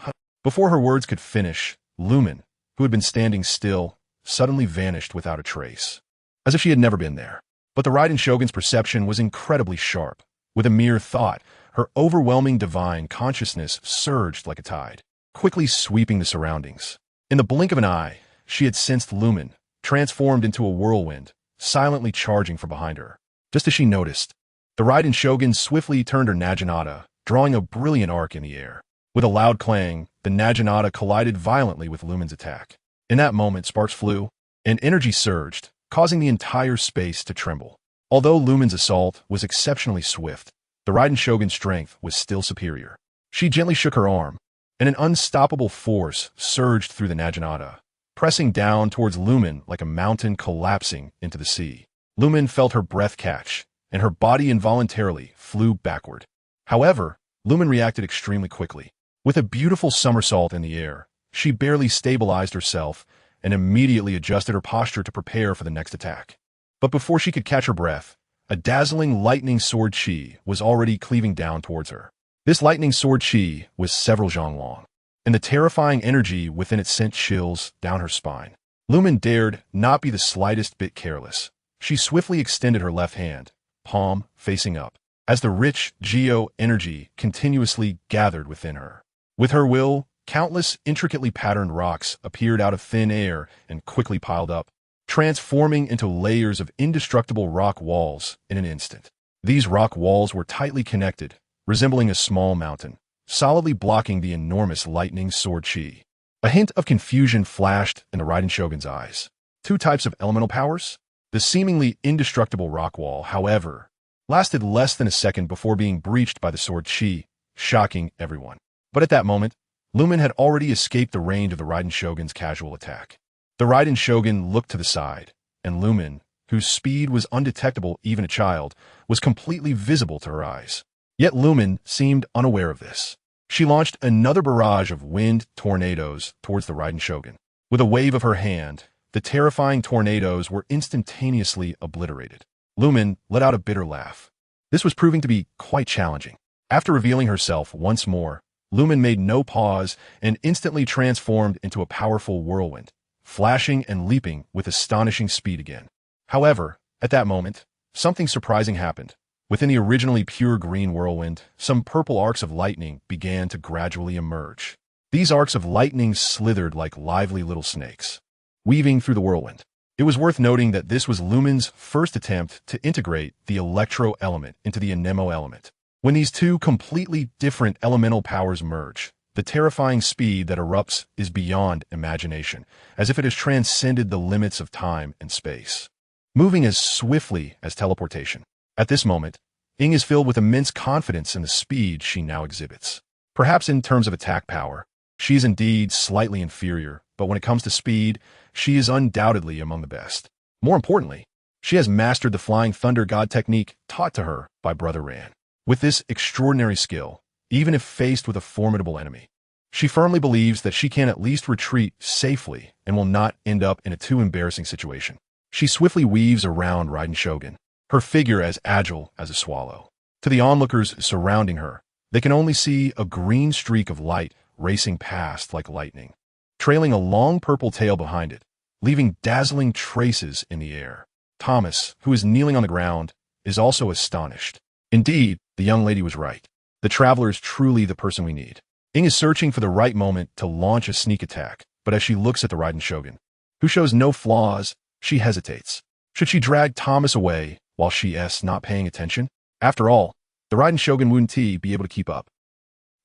Before her words could finish, Lumen, who had been standing still, suddenly vanished without a trace, as if she had never been there. But the Raiden Shogun's perception was incredibly sharp. With a mere thought, her overwhelming divine consciousness surged like a tide, quickly sweeping the surroundings. In the blink of an eye, she had sensed Lumen, transformed into a whirlwind, silently charging from behind her. Just as she noticed, the Raiden Shogun swiftly turned her Naginata, drawing a brilliant arc in the air. With a loud clang, the Naginata collided violently with Lumen's attack. In that moment, sparks flew, and energy surged, causing the entire space to tremble. Although Lumen's assault was exceptionally swift, the Raiden Shogun's strength was still superior. She gently shook her arm, and an unstoppable force surged through the Naginata, pressing down towards Lumen like a mountain collapsing into the sea. Lumen felt her breath catch, and her body involuntarily flew backward. However, Lumen reacted extremely quickly. With a beautiful somersault in the air, she barely stabilized herself and immediately adjusted her posture to prepare for the next attack. But before she could catch her breath, a dazzling lightning sword chi was already cleaving down towards her. This lightning sword chi was several zhang long, and the terrifying energy within it sent chills down her spine. Lumen dared not be the slightest bit careless. She swiftly extended her left hand, palm facing up, as the rich geo energy continuously gathered within her. With her will, countless intricately patterned rocks appeared out of thin air and quickly piled up, transforming into layers of indestructible rock walls in an instant. These rock walls were tightly connected, resembling a small mountain, solidly blocking the enormous lightning sword chi. A hint of confusion flashed in the Raiden Shogun's eyes. Two types of elemental powers? The seemingly indestructible rock wall, however, lasted less than a second before being breached by the sword chi, shocking everyone. But at that moment, Lumen had already escaped the range of the Raiden Shogun's casual attack. The Raiden Shogun looked to the side, and Lumen, whose speed was undetectable even a child, was completely visible to her eyes. Yet Lumen seemed unaware of this. She launched another barrage of wind tornadoes towards the Raiden Shogun. With a wave of her hand, the terrifying tornadoes were instantaneously obliterated. Lumen let out a bitter laugh. This was proving to be quite challenging. After revealing herself once more, Lumen made no pause and instantly transformed into a powerful whirlwind, flashing and leaping with astonishing speed again. However, at that moment, something surprising happened. Within the originally pure green whirlwind, some purple arcs of lightning began to gradually emerge. These arcs of lightning slithered like lively little snakes, weaving through the whirlwind. It was worth noting that this was Lumen's first attempt to integrate the electro element into the anemo element. When these two completely different elemental powers merge, the terrifying speed that erupts is beyond imagination, as if it has transcended the limits of time and space, moving as swiftly as teleportation. At this moment, Ying is filled with immense confidence in the speed she now exhibits. Perhaps in terms of attack power, she is indeed slightly inferior, but when it comes to speed, she is undoubtedly among the best. More importantly, she has mastered the flying thunder god technique taught to her by Brother Ran. With this extraordinary skill, even if faced with a formidable enemy, she firmly believes that she can at least retreat safely and will not end up in a too embarrassing situation. She swiftly weaves around Raiden Shogun, her figure as agile as a swallow. To the onlookers surrounding her, they can only see a green streak of light racing past like lightning, trailing a long purple tail behind it, leaving dazzling traces in the air. Thomas, who is kneeling on the ground, is also astonished. Indeed, the young lady was right. The traveler is truly the person we need. Ing is searching for the right moment to launch a sneak attack, but as she looks at the Raiden Shogun, who shows no flaws, she hesitates. Should she drag Thomas away while she's not paying attention? After all, the Raiden Shogun wouldn't be able to keep up.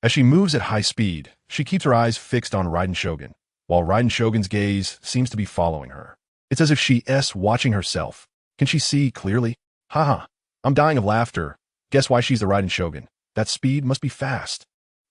As she moves at high speed, she keeps her eyes fixed on Raiden Shogun, while Raiden Shogun's gaze seems to be following her. It's as if she's watching herself. Can she see clearly? Haha, I'm dying of laughter. Guess why she's the Raiden Shogun? That speed must be fast.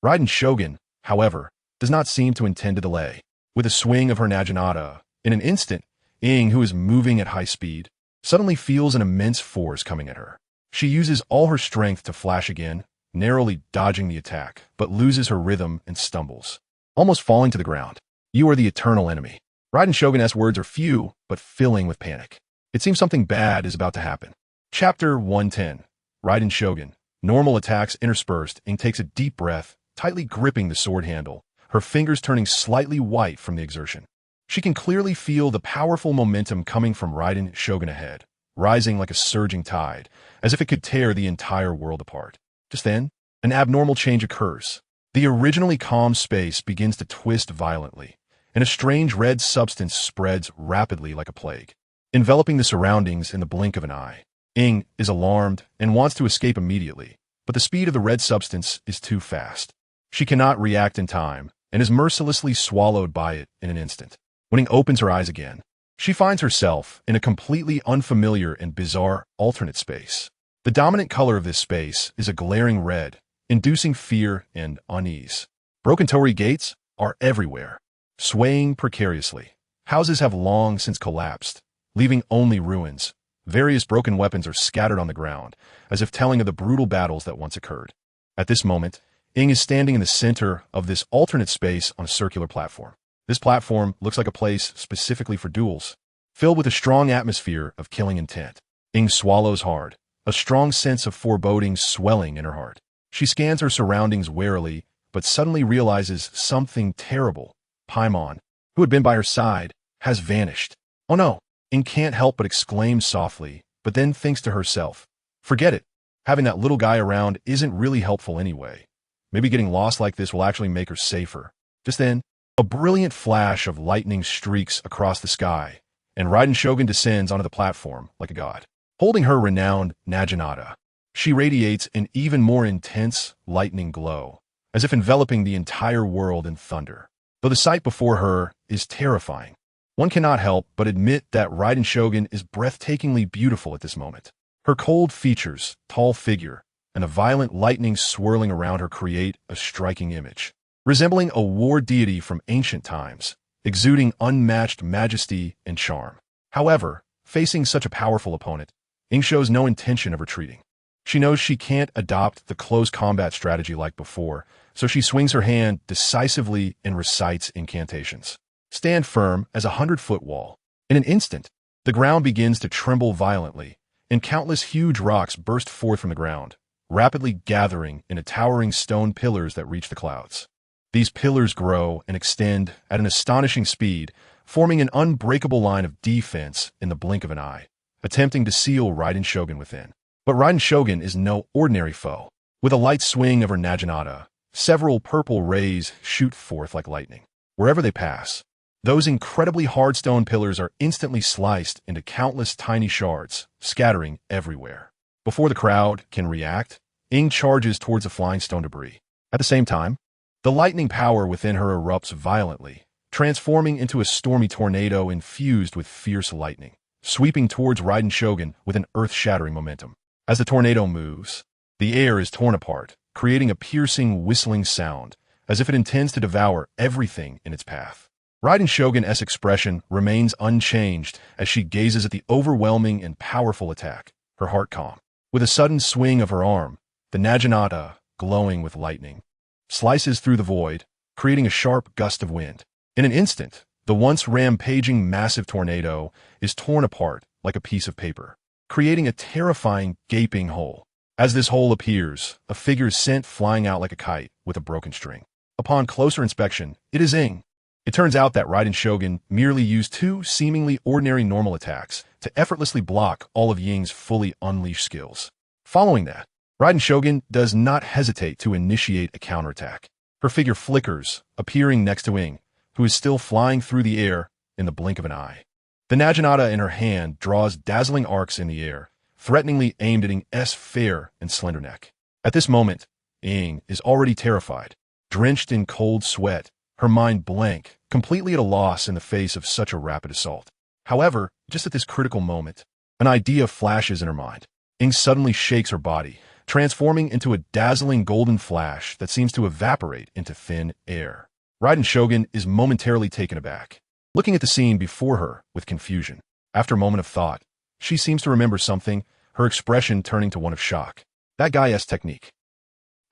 Raiden Shogun, however, does not seem to intend to delay. With a swing of her Naginata, in an instant, Ing, who is moving at high speed, suddenly feels an immense force coming at her. She uses all her strength to flash again, narrowly dodging the attack, but loses her rhythm and stumbles, almost falling to the ground. You are the eternal enemy. Raiden Shogun's words are few, but filling with panic. It seems something bad is about to happen. Chapter 110. Raiden Shogun. Normal attacks interspersed. Ing takes a deep breath, tightly gripping the sword handle, her fingers turning slightly white from the exertion. She can clearly feel the powerful momentum coming from Raiden Shogun ahead, rising like a surging tide, as if it could tear the entire world apart. Just then, an abnormal change occurs. The originally calm space begins to twist violently, and a strange red substance spreads rapidly like a plague, enveloping the surroundings in the blink of an eye. Ing is alarmed and wants to escape immediately, but the speed of the red substance is too fast. She cannot react in time and is mercilessly swallowed by it in an instant. When Ing opens her eyes again, she finds herself in a completely unfamiliar and bizarre alternate space. The dominant color of this space is a glaring red, inducing fear and unease. Broken torii gates are everywhere, swaying precariously. Houses have long since collapsed, leaving only ruins. Various broken weapons are scattered on the ground, as if telling of the brutal battles that once occurred. At this moment, Ing is standing in the center of this alternate space on a circular platform. This platform looks like a place specifically for duels, filled with a strong atmosphere of killing intent. Ing swallows hard, a strong sense of foreboding swelling in her heart. She scans her surroundings warily, but suddenly realizes something terrible. Paimon, who had been by her side, has vanished. Oh no! Ing can't help but exclaim softly, but then thinks to herself, forget it. Having that little guy around isn't really helpful anyway. Maybe getting lost like this will actually make her safer. Just then, a brilliant flash of lightning streaks across the sky, and Raiden Shogun descends onto the platform like a god. Holding her renowned Naginata, she radiates an even more intense lightning glow, as if enveloping the entire world in thunder. Though the sight before her is terrifying, one cannot help but admit that Raiden Shogun is breathtakingly beautiful at this moment. Her cold features, tall figure, and the violent lightning swirling around her create a striking image, resembling a war deity from ancient times, exuding unmatched majesty and charm. However, facing such a powerful opponent, Ing shows no intention of retreating. She knows she can't adopt the close combat strategy like before, so she swings her hand decisively and recites incantations. Stand firm as a 100-foot wall. In an instant, the ground begins to tremble violently, and countless huge rocks burst forth from the ground, rapidly gathering into towering stone pillars that reach the clouds. These pillars grow and extend at an astonishing speed, forming an unbreakable line of defense in the blink of an eye, attempting to seal Raiden Shogun within. But Raiden Shogun is no ordinary foe. With a light swing of her Naginata, several purple rays shoot forth like lightning. Wherever they pass, those incredibly hard stone pillars are instantly sliced into countless tiny shards, scattering everywhere. Before the crowd can react, Ing charges towards the flying stone debris. At the same time, the lightning power within her erupts violently, transforming into a stormy tornado infused with fierce lightning, sweeping towards Raiden Shogun with an earth-shattering momentum. As the tornado moves, the air is torn apart, creating a piercing, whistling sound, as if it intends to devour everything in its path. Raiden Shogun's expression remains unchanged as she gazes at the overwhelming and powerful attack, her heart calm. With a sudden swing of her arm, the Naginata, glowing with lightning, slices through the void, creating a sharp gust of wind. In an instant, the once rampaging massive tornado is torn apart like a piece of paper, creating a terrifying gaping hole. As this hole appears, a figure is sent flying out like a kite with a broken string. Upon closer inspection, it is Geng. It turns out that Raiden Shogun merely used two seemingly ordinary normal attacks to effortlessly block all of Ying's fully unleashed skills. Following that, Raiden Shogun does not hesitate to initiate a counterattack. Her figure flickers, appearing next to Geng, who is still flying through the air in the blink of an eye. The Naginata in her hand draws dazzling arcs in the air, threateningly aimed at Geng's fair and slender neck. At this moment, Geng is already terrified, drenched in cold sweat, her mind blank, completely at a loss in the face of such a rapid assault. However, just at this critical moment, an idea flashes in her mind. Geng suddenly shakes her body, transforming into a dazzling golden flash that seems to evaporate into thin air. Raiden Shogun is momentarily taken aback, looking at the scene before her with confusion. After a moment of thought, she seems to remember something, her expression turning to one of shock. That guy's technique.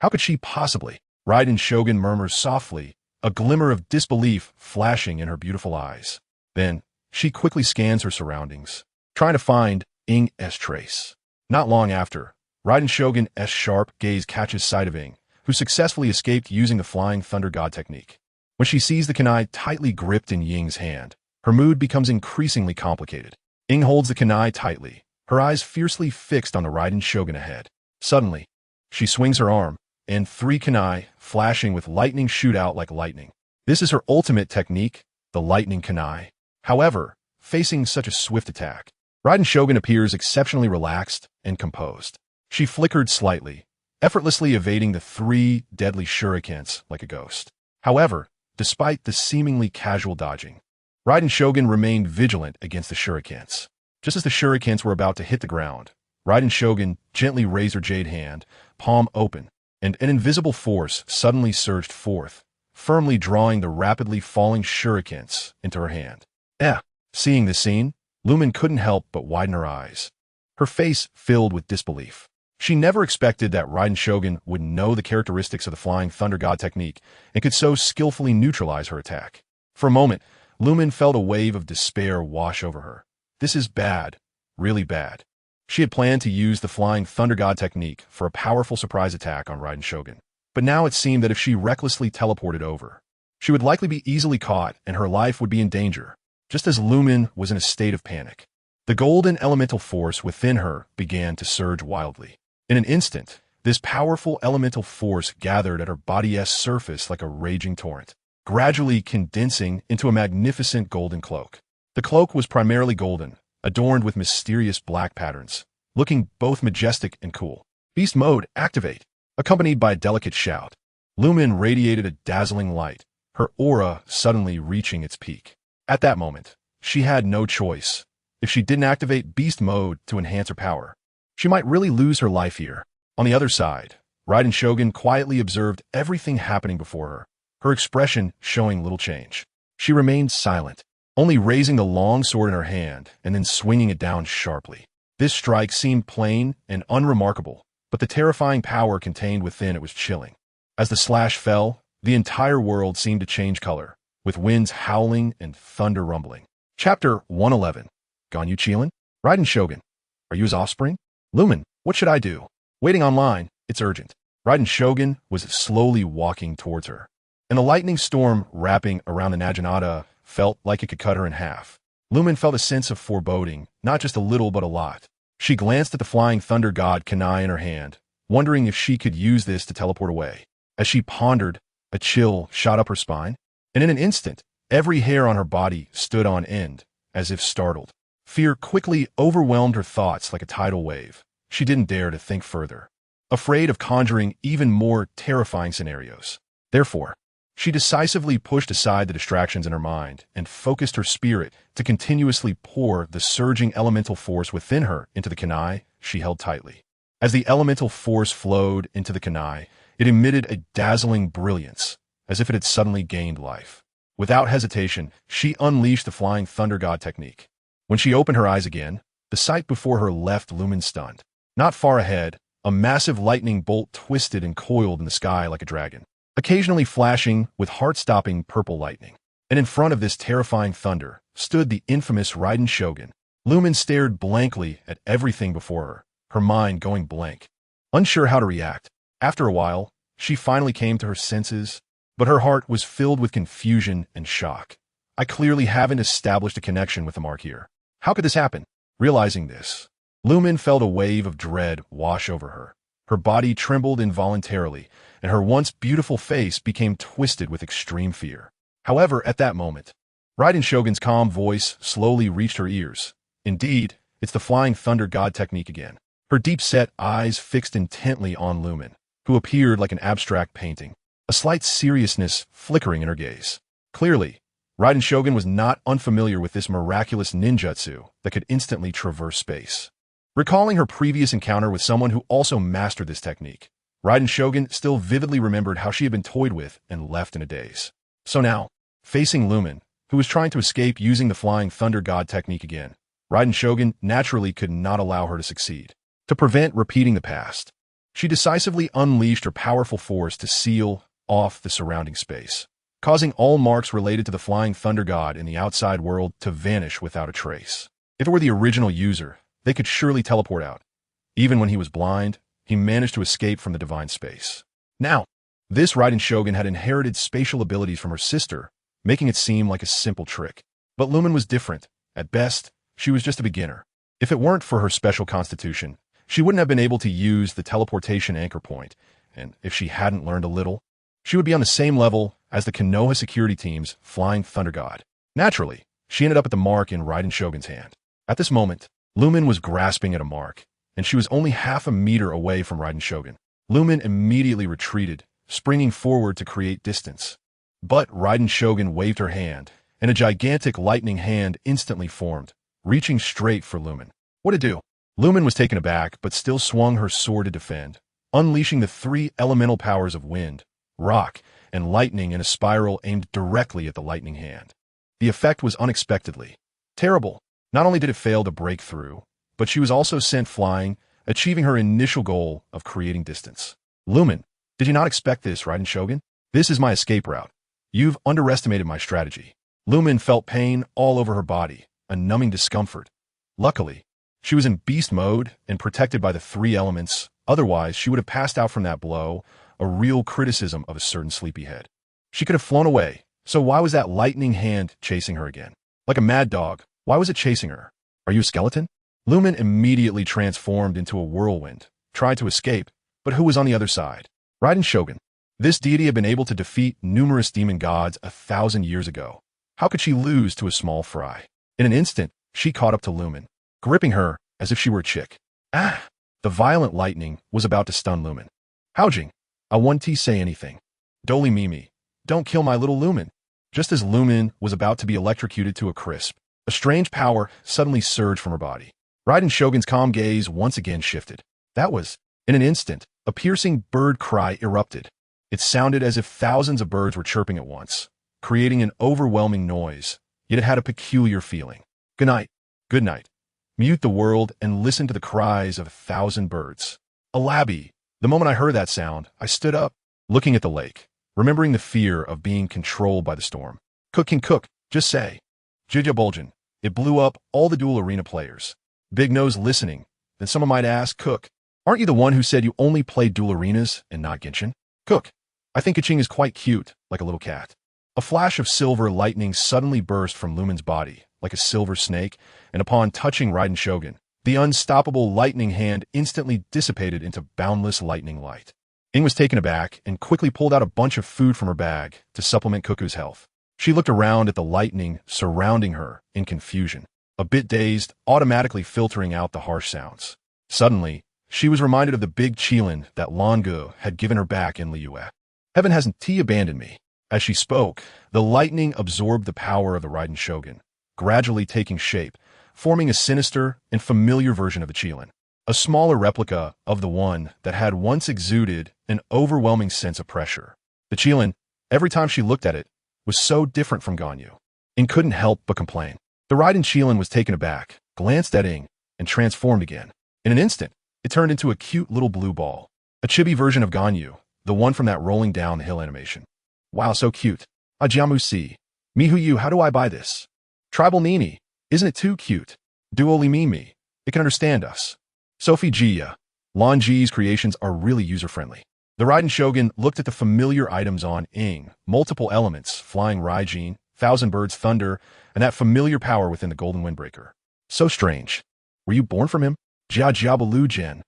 How could she possibly? Raiden Shogun murmurs softly, a glimmer of disbelief flashing in her beautiful eyes. Then, she quickly scans her surroundings, trying to find Geng's trace. Not long after, Raiden Shogun's sharp gaze catches sight of Geng, who successfully escaped using the Flying Thunder God technique. When she sees the kunai tightly gripped in Ying's hand, her mood becomes increasingly complicated. Geng holds the kunai tightly, her eyes fiercely fixed on the Raiden Shogun ahead. Suddenly, she swings her arm, and three kunai, flashing with lightning, shoot out like lightning. This is her ultimate technique, the lightning kunai. However, facing such a swift attack, Raiden Shogun appears exceptionally relaxed and composed. She flickered slightly, effortlessly evading the three deadly shurikens like a ghost. However, despite the seemingly casual dodging, Raiden Shogun remained vigilant against the shurikens. Just as the shurikens were about to hit the ground, Raiden Shogun gently raised her jade hand, palm open, and an invisible force suddenly surged forth, firmly drawing the rapidly falling shurikens into her hand. Seeing this scene, Lumen couldn't help but widen her eyes, her face filled with disbelief. She never expected that Raiden Shogun would know the characteristics of the Flying Thunder God technique and could so skillfully neutralize her attack. For a moment, Lumen felt a wave of despair wash over her. This is bad, really bad. She had planned to use the Flying Thunder God technique for a powerful surprise attack on Raiden Shogun, but now it seemed that if she recklessly teleported over, she would likely be easily caught and her life would be in danger, just as Lumen was in a state of panic. The golden elemental force within her began to surge wildly. In an instant, this powerful elemental force gathered at her body's surface like a raging torrent, gradually condensing into a magnificent golden cloak. The cloak was primarily golden, adorned with mysterious black patterns, looking both majestic and cool. Beast mode, activate! Accompanied by a delicate shout, Lumen radiated a dazzling light, her aura suddenly reaching its peak. At that moment, she had no choice. If she didn't activate beast mode to enhance her power, she might really lose her life here. On the other side, Raiden Shogun quietly observed everything happening before her, her expression showing little change. She remained silent, only raising the long sword in her hand and then swinging it down sharply. This strike seemed plain and unremarkable, but the terrifying power contained within it was chilling. As the slash fell, the entire world seemed to change color, with winds howling and thunder rumbling. Chapter 111. Gone you chillin'? Raiden Shogun. Are you his offspring? Lumen, what should I do? Waiting online, it's urgent. Raiden Shogun was slowly walking towards her, and the lightning storm wrapping around the Naginata felt like it could cut her in half. Lumen felt a sense of foreboding, not just a little but a lot. She glanced at the Flying Thunder God kunai in her hand, wondering if she could use this to teleport away. As she pondered, a chill shot up her spine, and in an instant, every hair on her body stood on end, as if startled. Fear quickly overwhelmed her thoughts like a tidal wave. She didn't dare to think further, afraid of conjuring even more terrifying scenarios. Therefore, she decisively pushed aside the distractions in her mind and focused her spirit to continuously pour the surging elemental force within her into the kunai she held tightly. As the elemental force flowed into the kunai, it emitted a dazzling brilliance, as if it had suddenly gained life. Without hesitation, she unleashed the Flying Thunder God technique. When she opened her eyes again, the sight before her left Lumen stunned. Not far ahead, a massive lightning bolt twisted and coiled in the sky like a dragon, occasionally flashing with heart-stopping purple lightning. And in front of this terrifying thunder stood the infamous Raiden Shogun. Lumen stared blankly at everything before her mind going blank, unsure how to react. After a while, she finally came to her senses, but her heart was filled with confusion and shock. I clearly haven't established a connection with the mark here. How could this happen? Realizing this, Lumen felt a wave of dread wash over her. Her body trembled involuntarily, and her once beautiful face became twisted with extreme fear. However, at that moment, Raiden Shogun's calm voice slowly reached her ears. Indeed, it's the Flying Thunder God technique again. Her deep-set eyes fixed intently on Lumen, who appeared like an abstract painting, a slight seriousness flickering in her gaze. Clearly, Raiden Shogun was not unfamiliar with this miraculous ninjutsu that could instantly traverse space. Recalling her previous encounter with someone who also mastered this technique, Raiden Shogun still vividly remembered how she had been toyed with and left in a daze. So now, facing Lumen, who was trying to escape using the Flying Thunder God technique again, Raiden Shogun naturally could not allow her to succeed. To prevent repeating the past, she decisively unleashed her powerful force to seal off the surrounding space, causing all marks related to the Flying Thunder God in the outside world to vanish without a trace. If it were the original user, they could surely teleport out. Even when he was blind, he managed to escape from the divine space. Now, this Raiden Shogun had inherited spatial abilities from her sister, making it seem like a simple trick. But Lumen was different. At best, she was just a beginner. If it weren't for her special constitution, she wouldn't have been able to use the teleportation anchor point, and if she hadn't learned a little, she would be on the same level as the Konoha security team's Flying Thunder God. Naturally, she ended up at the mark in Raiden Shogun's hand. At this moment, Lumen was grasping at a mark, and she was only half a meter away from Raiden Shogun. Lumen immediately retreated, springing forward to create distance. But Raiden Shogun waved her hand, and a gigantic lightning hand instantly formed, reaching straight for Lumen. What to do? Lumen was taken aback, but still swung her sword to defend, unleashing the three elemental powers of wind, rock, and lightning in a spiral aimed directly at the lightning hand. The effect was unexpectedly terrible. Not only did it fail to break through, but she was also sent flying, achieving her initial goal of creating distance. Lumen, did you not expect this, Raiden Shogun? This is my escape route. You've underestimated my strategy. Lumen felt pain all over her body, a numbing discomfort. Luckily, she was in beast mode and protected by the three elements. Otherwise, she would have passed out from that blow, a real criticism of a certain sleepyhead. She could have flown away, so why was that lightning hand chasing her again? Like a mad dog, why was it chasing her? Are you a skeleton? Lumen immediately transformed into a whirlwind, tried to escape, but who was on the other side? Raiden Shogun. This deity had been able to defeat numerous demon gods 1,000 years ago. How could she lose to a small fry? In an instant, she caught up to Lumen, gripping her as if she were a chick. Ah! The violent lightning was about to stun Lumen. Houjing, I want to say anything. Doli Mimi, don't kill my little Lumen. Just as Lumen was about to be electrocuted to a crisp, a strange power suddenly surged from her body. Raiden Shogun's calm gaze once again shifted. That was, in an instant, a piercing bird cry erupted. It sounded as if thousands of birds were chirping at once, creating an overwhelming noise, yet it had a peculiar feeling. Good night. Good night. Mute the world and listen to the cries of 1,000 birds. Alabi. The moment I heard that sound, I stood up, looking at the lake, remembering the fear of being controlled by the storm. Cook can cook, just say. Jija Bulgin. It blew up all the dual arena players. Big Nose listening. Then someone might ask, Cook, aren't you the one who said you only play dual arenas and not Genshin? Cook, I think Kaching is quite cute, like a little cat. A flash of silver lightning suddenly burst from Lumen's body, like a silver snake, and upon touching Raiden Shogun, the unstoppable lightning hand instantly dissipated into boundless lightning light. Ing was taken aback and quickly pulled out a bunch of food from her bag to supplement Cuckoo's health. She looked around at the lightning surrounding her in confusion, a bit dazed, automatically filtering out the harsh sounds. Suddenly, she was reminded of the big Qilin that Langu had given her back in Liyue. Heaven hasn't abandoned me. As she spoke, the lightning absorbed the power of the Raiden Shogun, gradually taking shape, forming a sinister and familiar version of the Qilin, a smaller replica of the one that had once exuded an overwhelming sense of pressure. The Qilin, every time she looked at it, was so different from Ganyu. Ing couldn't help but complain. The Raiden Qilin was taken aback, glanced at Ing, and transformed again. In an instant, it turned into a cute little blue ball. A chibi version of Ganyu, the one from that rolling down the hill animation. Wow, so cute. Ajamu si. Mihuyu, how do I buy this? Tribal Nini, isn't it too cute? Duoli Mimi, it can understand us. Sophie Gia, LanUses creations are really user-friendly. The Raiden Shogun looked at the familiar items on Ing, multiple elements, flying Raijin, Thousand Birds Thunder, and that familiar power within the Golden Windbreaker. So strange. Were you born from him? Jia Jiabalu Gen.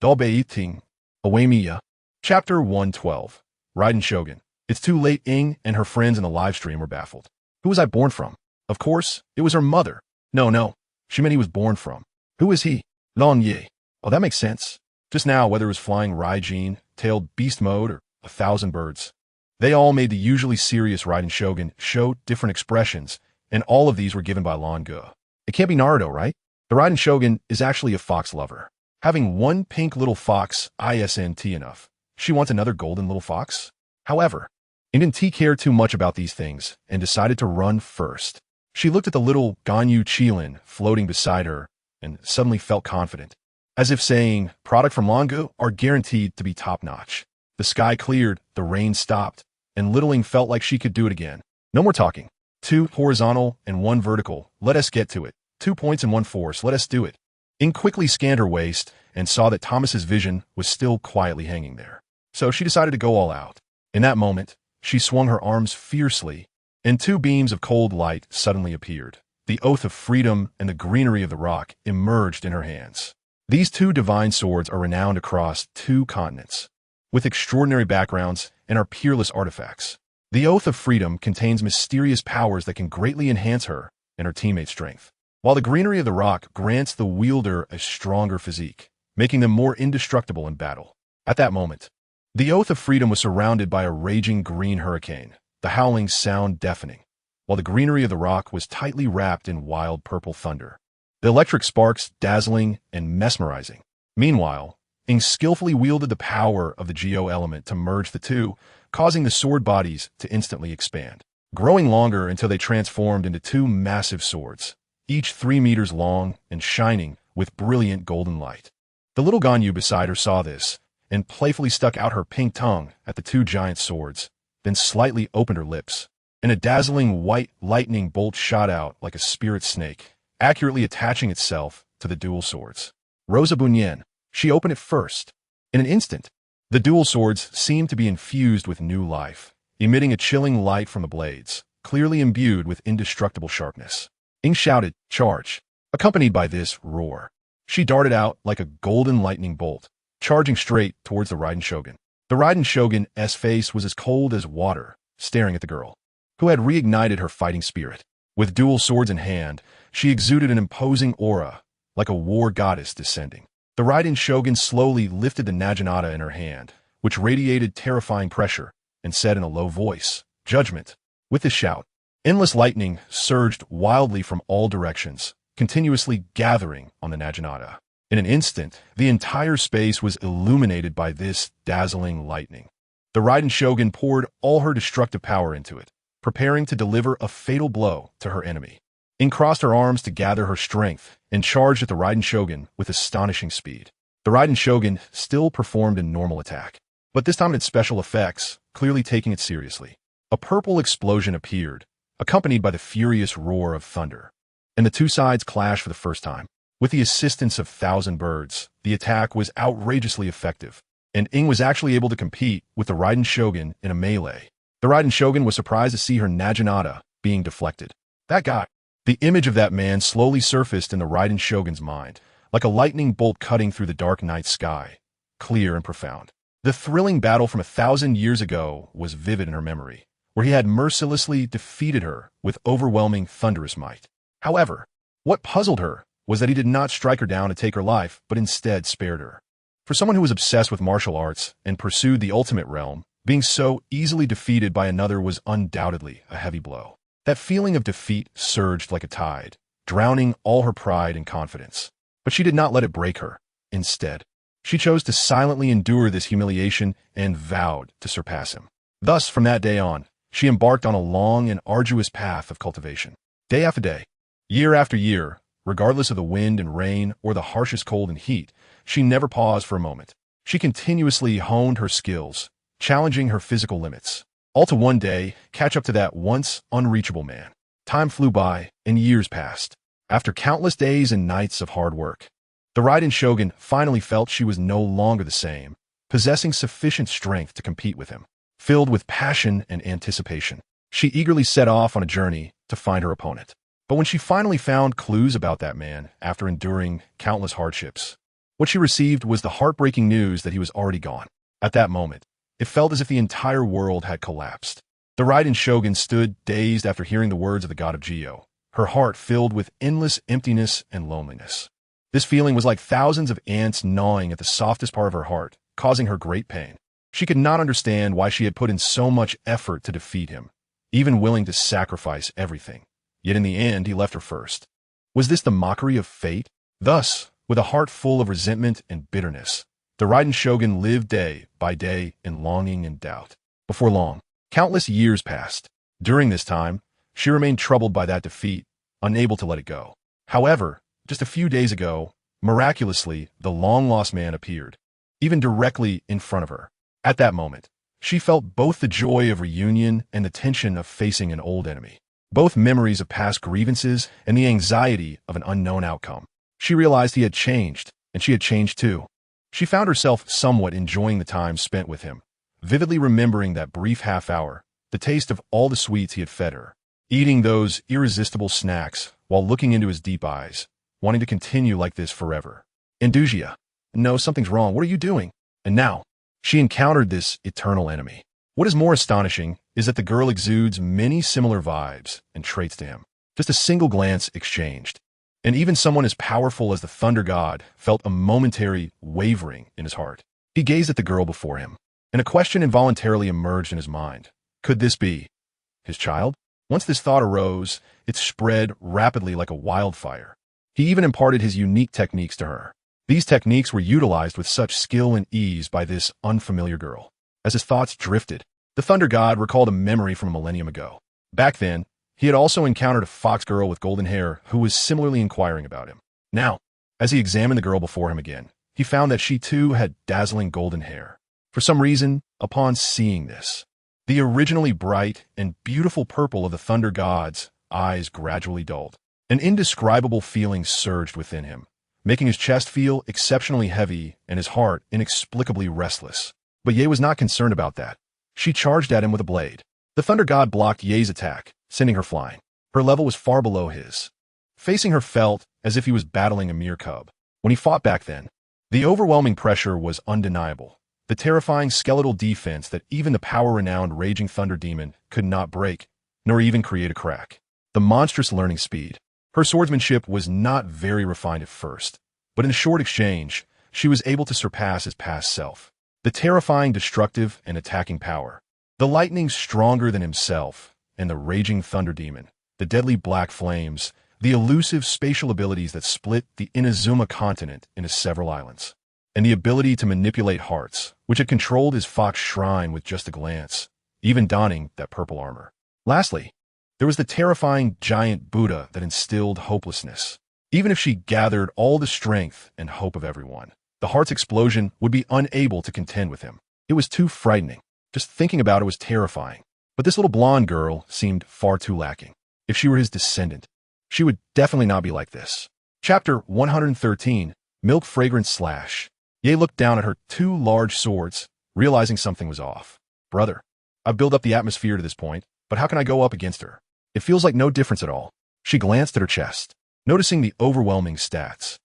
Dalbeiting. Awamiya. Chapter 112. Raiden Shogun. It's too late. Ing and her friends in the live stream were baffled. Who was I born from? Of course, it was her mother. No. She meant he was born from. Who is he? Liyue. Oh, that makes sense. Just now, whether it was flying Raijin, tailed beast mode, or 1,000 birds. They all made the usually serious Raiden Shogun show different expressions, and all of these were given by LanUses. It can't be Naruto, right? The Raiden Shogun is actually a fox lover. Having one pink little fox isn't enough. She wants another golden little fox? However, Ing didn't care too much about these things and decided to run first. She looked at the little Ganyu Qilin floating beside her and suddenly felt confident, as if saying, product from LanUses are guaranteed to be top-notch. The sky cleared, the rain stopped, and little Ing felt like she could do it again. No more talking. 2 horizontal and 1 vertical. Let us get to it. 2 points and 1 force. Let us do it. Ing quickly scanned her waist and saw that Thomas's vision was still quietly hanging there. So she decided to go all out. In that moment, she swung her arms fiercely, and 2 beams of cold light suddenly appeared. The Oath of Freedom and the greenery of the rock emerged in her hands. These 2 divine swords are renowned across 2 continents, with extraordinary backgrounds and are peerless artifacts. The Oath of Freedom contains mysterious powers that can greatly enhance her and her teammates' strength, while the greenery of the rock grants the wielder a stronger physique, making them more indestructible in battle. At that moment, the Oath of Freedom was surrounded by a raging green hurricane, the howling sound deafening, while the greenery of the rock was tightly wrapped in wild purple thunder, the electric sparks dazzling and mesmerizing. Meanwhile, Ing skillfully wielded the power of the Geo element to merge the 2, causing the sword bodies to instantly expand, growing longer until they transformed into 2 massive swords, each 3 meters long and shining with brilliant golden light. The little Ganyu beside her saw this and playfully stuck out her pink tongue at the 2 giant swords, then slightly opened her lips, and a dazzling white lightning bolt shot out like a spirit snake, accurately attaching itself to the dual swords. Rosa Bunyan, she opened it first. In an instant, the dual swords seemed to be infused with new life, emitting a chilling light from the blades, clearly imbued with indestructible sharpness. Ing shouted, "Charge!" Accompanied by this roar, she darted out like a golden lightning bolt, charging straight towards the Raiden Shogun. The Raiden Shogun's face was as cold as water, staring at the girl, who had reignited her fighting spirit. With dual swords in hand, she exuded an imposing aura, like a war goddess descending. The Raiden Shogun slowly lifted the Naginata in her hand, which radiated terrifying pressure, and said in a low voice, "Judgment." With this shout, endless lightning surged wildly from all directions, continuously gathering on the Naginata. In an instant, the entire space was illuminated by this dazzling lightning. The Raiden Shogun poured all her destructive power into it, preparing to deliver a fatal blow to her enemy. Ing crossed her arms to gather her strength and charged at the Raiden Shogun with astonishing speed. The Raiden Shogun still performed a normal attack, but this time it had special effects, clearly taking it seriously. A purple explosion appeared, accompanied by the furious roar of thunder, and the 2 sides clashed for the first time. With the assistance of 1,000 birds, the attack was outrageously effective, and Ing was actually able to compete with the Raiden Shogun in a melee. The Raiden Shogun was surprised to see her Naginata being deflected. That guy. The image of that man slowly surfaced in the Raiden Shogun's mind, like a lightning bolt cutting through the dark night sky, clear and profound. The thrilling battle from 1,000 years ago was vivid in her memory, where he had mercilessly defeated her with overwhelming thunderous might. However, what puzzled her was that he did not strike her down to take her life, but instead spared her. For someone who was obsessed with martial arts and pursued the ultimate realm, being so easily defeated by another was undoubtedly a heavy blow. That feeling of defeat surged like a tide, drowning all her pride and confidence. But she did not let it break her. Instead, she chose to silently endure this humiliation and vowed to surpass him. Thus, from that day on, she embarked on a long and arduous path of cultivation. Day after day, year after year, regardless of the wind and rain or the harshest cold and heat, she never paused for a moment. She continuously honed her skills, challenging her physical limits, all to one day catch up to that once unreachable man. Time flew by, and years passed. After countless days and nights of hard work, the Raiden Shogun finally felt she was no longer the same, possessing sufficient strength to compete with him. Filled with passion and anticipation, she eagerly set off on a journey to find her opponent. But when she finally found clues about that man after enduring countless hardships, what she received was the heartbreaking news that he was already gone. At that moment, it felt as if the entire world had collapsed. The Raiden Shogun stood dazed after hearing the words of the god of Geo, her heart filled with endless emptiness and loneliness. This feeling was like thousands of ants gnawing at the softest part of her heart, causing her great pain. She could not understand why she had put in so much effort to defeat him, even willing to sacrifice everything. Yet in the end, he left her first. Was this the mockery of fate? Thus, with a heart full of resentment and bitterness, the Raiden Shogun lived day by day in longing and doubt. Before long, countless years passed. During this time, she remained troubled by that defeat, unable to let it go. However, just a few days ago, miraculously, the long-lost man appeared, even directly in front of her. At that moment, she felt both the joy of reunion and the tension of facing an old enemy. Both memories of past grievances and the anxiety of an unknown outcome. She realized he had changed, and she had changed too. She found herself somewhat enjoying the time spent with him, vividly remembering that brief half-hour, the taste of all the sweets he had fed her, eating those irresistible snacks while looking into his deep eyes, wanting to continue like this forever. Indugia. No, something's wrong. What are you doing? And now, she encountered this eternal enemy. What is more astonishing is that the girl exudes many similar vibes and traits to him. Just a single glance exchanged. And even someone as powerful as the Thunder God felt a momentary wavering in his heart. He gazed at the girl before him, and a question involuntarily emerged in his mind. Could this be his child? Once this thought arose, it spread rapidly like a wildfire. He even imparted his unique techniques to her. These techniques were utilized with such skill and ease by this unfamiliar girl. As his thoughts drifted, the Thunder God recalled a memory from a millennium ago. Back then, he had also encountered a fox girl with golden hair who was similarly inquiring about him. Now, as he examined the girl before him again, he found that she too had dazzling golden hair. For some reason, upon seeing this, the originally bright and beautiful purple of the Thunder God's eyes gradually dulled. An indescribable feeling surged within him, making his chest feel exceptionally heavy and his heart inexplicably restless. But Ye was not concerned about that. She charged at him with a blade. The Thunder God blocked Ye's attack, sending her flying. Her level was far below his. Facing her felt as if he was battling a mere cub. When he fought back then, the overwhelming pressure was undeniable. The terrifying skeletal defense that even the power-renowned Raging Thunder Demon could not break, nor even create a crack. The monstrous learning speed. Her swordsmanship was not very refined at first, but in a short exchange, she was able to surpass his past self. The terrifying destructive and attacking power. The lightning stronger than himself, and the Raging Thunder Demon. The deadly black flames. The elusive spatial abilities that split the Inazuma continent into several islands. And the ability to manipulate hearts, which had controlled his fox shrine with just a glance, even donning that purple armor. Lastly, there was the terrifying giant Buddha that instilled hopelessness. Even if she gathered all the strength and hope of everyone, the heart's explosion would be unable to contend with him. It was too frightening. Just thinking about it was terrifying. But this little blonde girl seemed far too lacking. If she were his descendant, she would definitely not be like this. Chapter 113, Milk Fragrance Slash. Ye looked down at her two large swords, realizing something was off. Brother, I've built up the atmosphere to this point, but how can I go up against her? It feels like no difference at all. She glanced at her chest, noticing the overwhelming stats.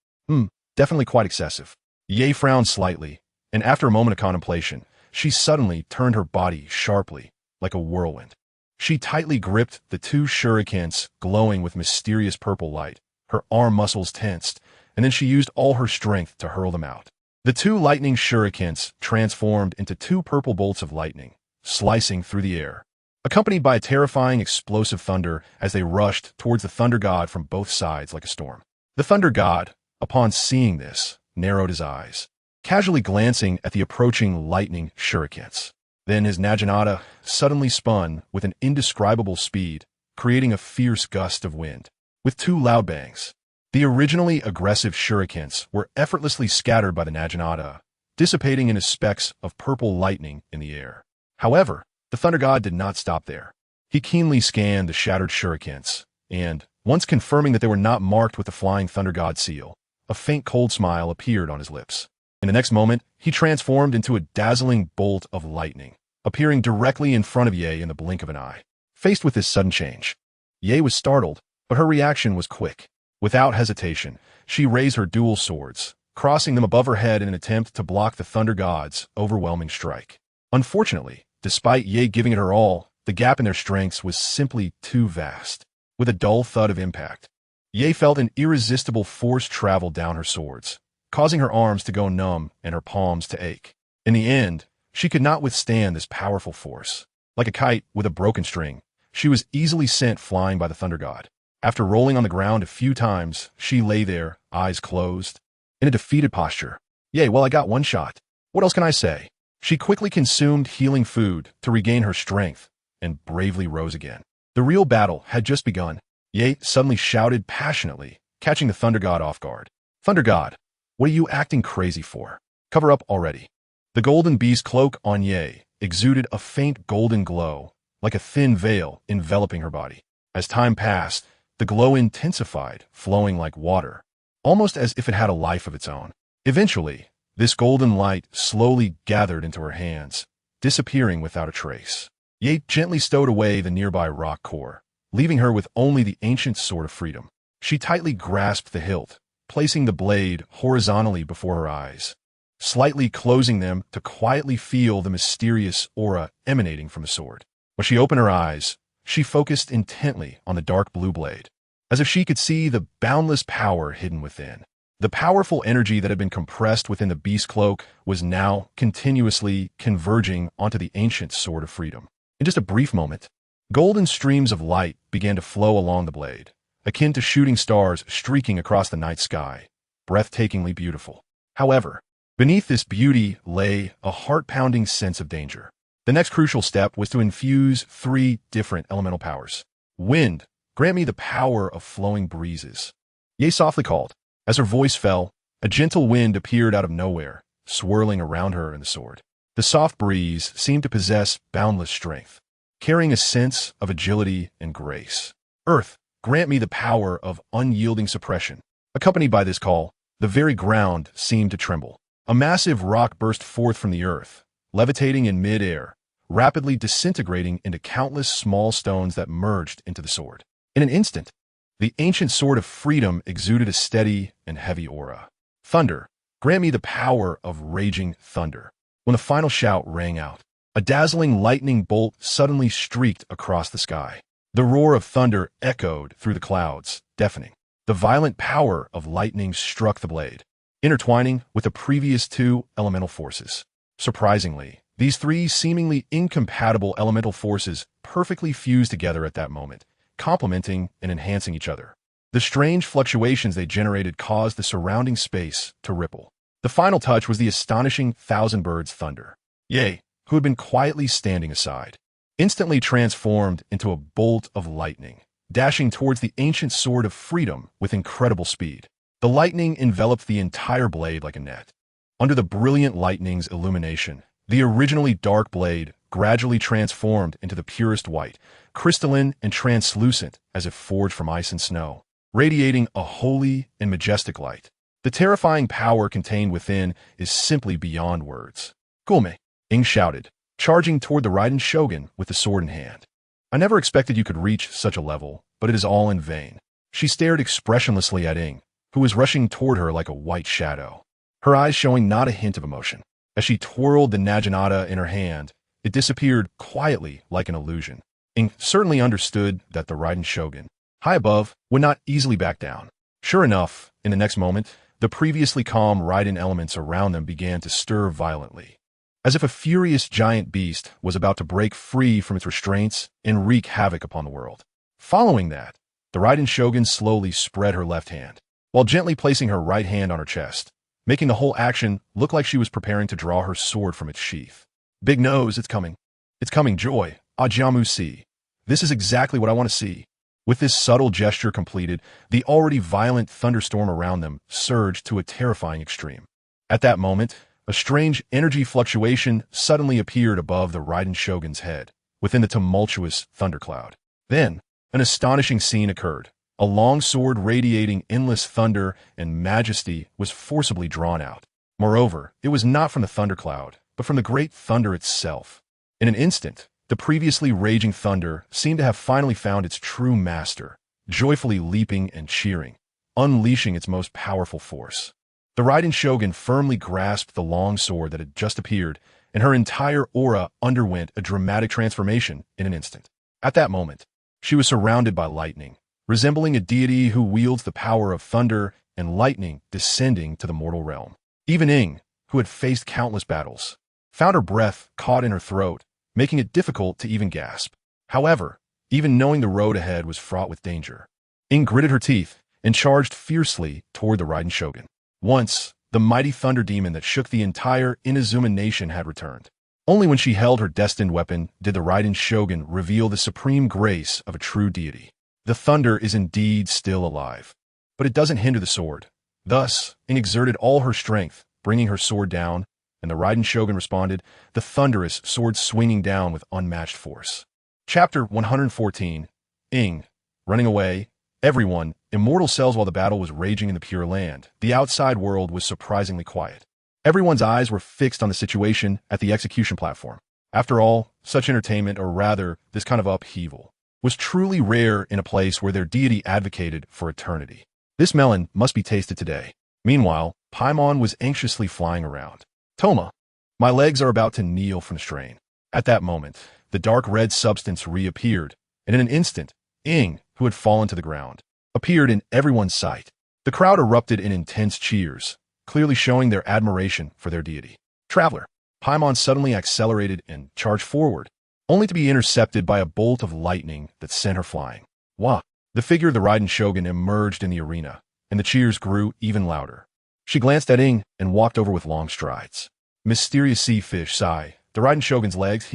Definitely quite excessive. Ye frowned slightly, and after a moment of contemplation, she suddenly turned her body sharply, like a whirlwind. She tightly gripped the two shurikens glowing with mysterious purple light, her arm muscles tensed, and then she used all her strength to hurl them out. The two lightning shurikens transformed into two purple bolts of lightning, slicing through the air, accompanied by a terrifying explosive thunder as they rushed towards the Thunder God from both sides like a storm. The Thunder God, upon seeing this, narrowed his eyes, casually glancing at the approaching lightning shurikens. Then his naginata suddenly spun with an indescribable speed, creating a fierce gust of wind. With two loud bangs, the originally aggressive shurikens were effortlessly scattered by the naginata, dissipating into specks of purple lightning in the air. However, the Thunder God did not stop there. He keenly scanned the shattered shurikens, and, once confirming that they were not marked with the flying Thunder God seal, a faint cold smile appeared on his lips. In the next moment, he transformed into a dazzling bolt of lightning, appearing directly in front of Ye in the blink of an eye. Faced with this sudden change, Ye was startled, but her reaction was quick. Without hesitation, she raised her dual swords, crossing them above her head in an attempt to block the Thunder God's overwhelming strike. Unfortunately, despite Ye giving it her all, the gap in their strengths was simply too vast. With a dull thud of impact, Ye felt an irresistible force travel down her swords, causing her arms to go numb and her palms to ache. In the end, she could not withstand this powerful force. Like a kite with a broken string, she was easily sent flying by the Thunder God. After rolling on the ground a few times, she lay there, eyes closed, in a defeated posture. Yay, well, I got one shot. What else can I say? She quickly consumed healing food to regain her strength and bravely rose again. The real battle had just begun. Ye suddenly shouted passionately, catching the Thunder God off guard. Thunder God, what are you acting crazy for? Cover up already. The golden beast cloak on Ye exuded a faint golden glow, like a thin veil enveloping her body. As time passed, the glow intensified, flowing like water, almost as if it had a life of its own. Eventually, this golden light slowly gathered into her hands, disappearing without a trace. Ye gently stowed away the nearby rock core, leaving her with only the ancient sword of freedom. She tightly grasped the hilt, placing the blade horizontally before her eyes, slightly closing them to quietly feel the mysterious aura emanating from the sword. When she opened her eyes, she focused intently on the dark blue blade, as if she could see the boundless power hidden within. The powerful energy that had been compressed within the beast cloak was now continuously converging onto the ancient sword of freedom. In just a brief moment, golden streams of light began to flow along the blade, akin to shooting stars streaking across the night sky, breathtakingly beautiful. However, beneath this beauty lay a heart-pounding sense of danger. The next crucial step was to infuse 3 different elemental powers. Wind, grant me the power of flowing breezes. Ye softly called. As her voice fell, a gentle wind appeared out of nowhere, swirling around her and the sword. The soft breeze seemed to possess boundless strength, carrying a sense of agility and grace. Earth, grant me the power of unyielding suppression. Accompanied by this call, the very ground seemed to tremble. A massive rock burst forth from the earth, levitating in mid-air, rapidly disintegrating into countless small stones that merged into the sword. In an instant, the ancient sword of freedom exuded a steady and heavy aura. Thunder, grant me the power of raging thunder. When the final shout rang out, a dazzling lightning bolt suddenly streaked across the sky. The roar of thunder echoed through the clouds, deafening. The violent power of lightning struck the blade, intertwining with the previous 2 elemental forces. Surprisingly, these 3 seemingly incompatible elemental forces perfectly fused together at that moment, complementing and enhancing each other. The strange fluctuations they generated caused the surrounding space to ripple. The final touch was the astonishing Thousand Birds thunder. Ye, who had been quietly standing aside, instantly transformed into a bolt of lightning, dashing towards the ancient sword of freedom with incredible speed. The lightning enveloped the entire blade like a net. Under the brilliant lightning's illumination, the originally dark blade gradually transformed into the purest white, crystalline and translucent as if forged from ice and snow, radiating a holy and majestic light. The terrifying power contained within is simply beyond words. Gulme, Ing shouted, charging toward the Raiden Shogun with the sword in hand. I never expected you could reach such a level, but it is all in vain. She stared expressionlessly at Ing, who was rushing toward her like a white shadow, her eyes showing not a hint of emotion. As she twirled the naginata in her hand, it disappeared quietly like an illusion. Ing certainly understood that the Raiden Shogun, high above, would not easily back down. Sure enough, in the next moment, the previously calm Raiden elements around them began to stir violently, as if a furious giant beast was about to break free from its restraints and wreak havoc upon the world. Following that, the Raiden Shogun slowly spread her left hand, while gently placing her right hand on her chest, making the whole action look like she was preparing to draw her sword from its sheath. Big nose, it's coming. It's coming, joy. Ajamu see. This is exactly what I want to see. With this subtle gesture completed, the already violent thunderstorm around them surged to a terrifying extreme. At that moment, a strange energy fluctuation suddenly appeared above the Raiden Shogun's head, within the tumultuous thundercloud. Then, an astonishing scene occurred. A long sword radiating endless thunder and majesty was forcibly drawn out. Moreover, it was not from the thundercloud, but from the great thunder itself. In an instant, the previously raging thunder seemed to have finally found its true master, joyfully leaping and cheering, unleashing its most powerful force. The Raiden Shogun firmly grasped the long sword that had just appeared, and her entire aura underwent a dramatic transformation in an instant. At that moment, she was surrounded by lightning, resembling a deity who wields the power of thunder and lightning descending to the mortal realm. Even Ing, who had faced countless battles, found her breath caught in her throat, making it difficult to even gasp. However, even knowing the road ahead was fraught with danger, Ing gritted her teeth and charged fiercely toward the Raiden Shogun. Once, the mighty thunder demon that shook the entire Inazuma nation had returned. Only when she held her destined weapon did the Raiden Shogun reveal the supreme grace of a true deity. The thunder is indeed still alive, but it doesn't hinder the sword. Thus, Ing exerted all her strength, bringing her sword down, and the Raiden Shogun responded, the thunderous sword swinging down with unmatched force. Chapter 114. Ing. Running away. Everyone, immortal cells while the battle was raging in the Pure Land. The outside world was surprisingly quiet. Everyone's eyes were fixed on the situation at the execution platform. After all, such entertainment, or rather, this kind of upheaval, was truly rare in a place where their deity advocated for eternity. This melon must be tasted today. Meanwhile, Paimon was anxiously flying around. Toma, my legs are about to kneel from the strain. At that moment, the dark red substance reappeared, and in an instant, Ing, who had fallen to the ground, appeared in everyone's sight. The crowd erupted in intense cheers, clearly showing their admiration for their deity. Traveler, Paimon suddenly accelerated and charged forward, only to be intercepted by a bolt of lightning that sent her flying. Wah! The figure of the Raiden Shogun emerged in the arena, and the cheers grew even louder. She glanced at Ing and walked over with long strides. Mysterious sea fish sigh. The Raiden Shogun's legs,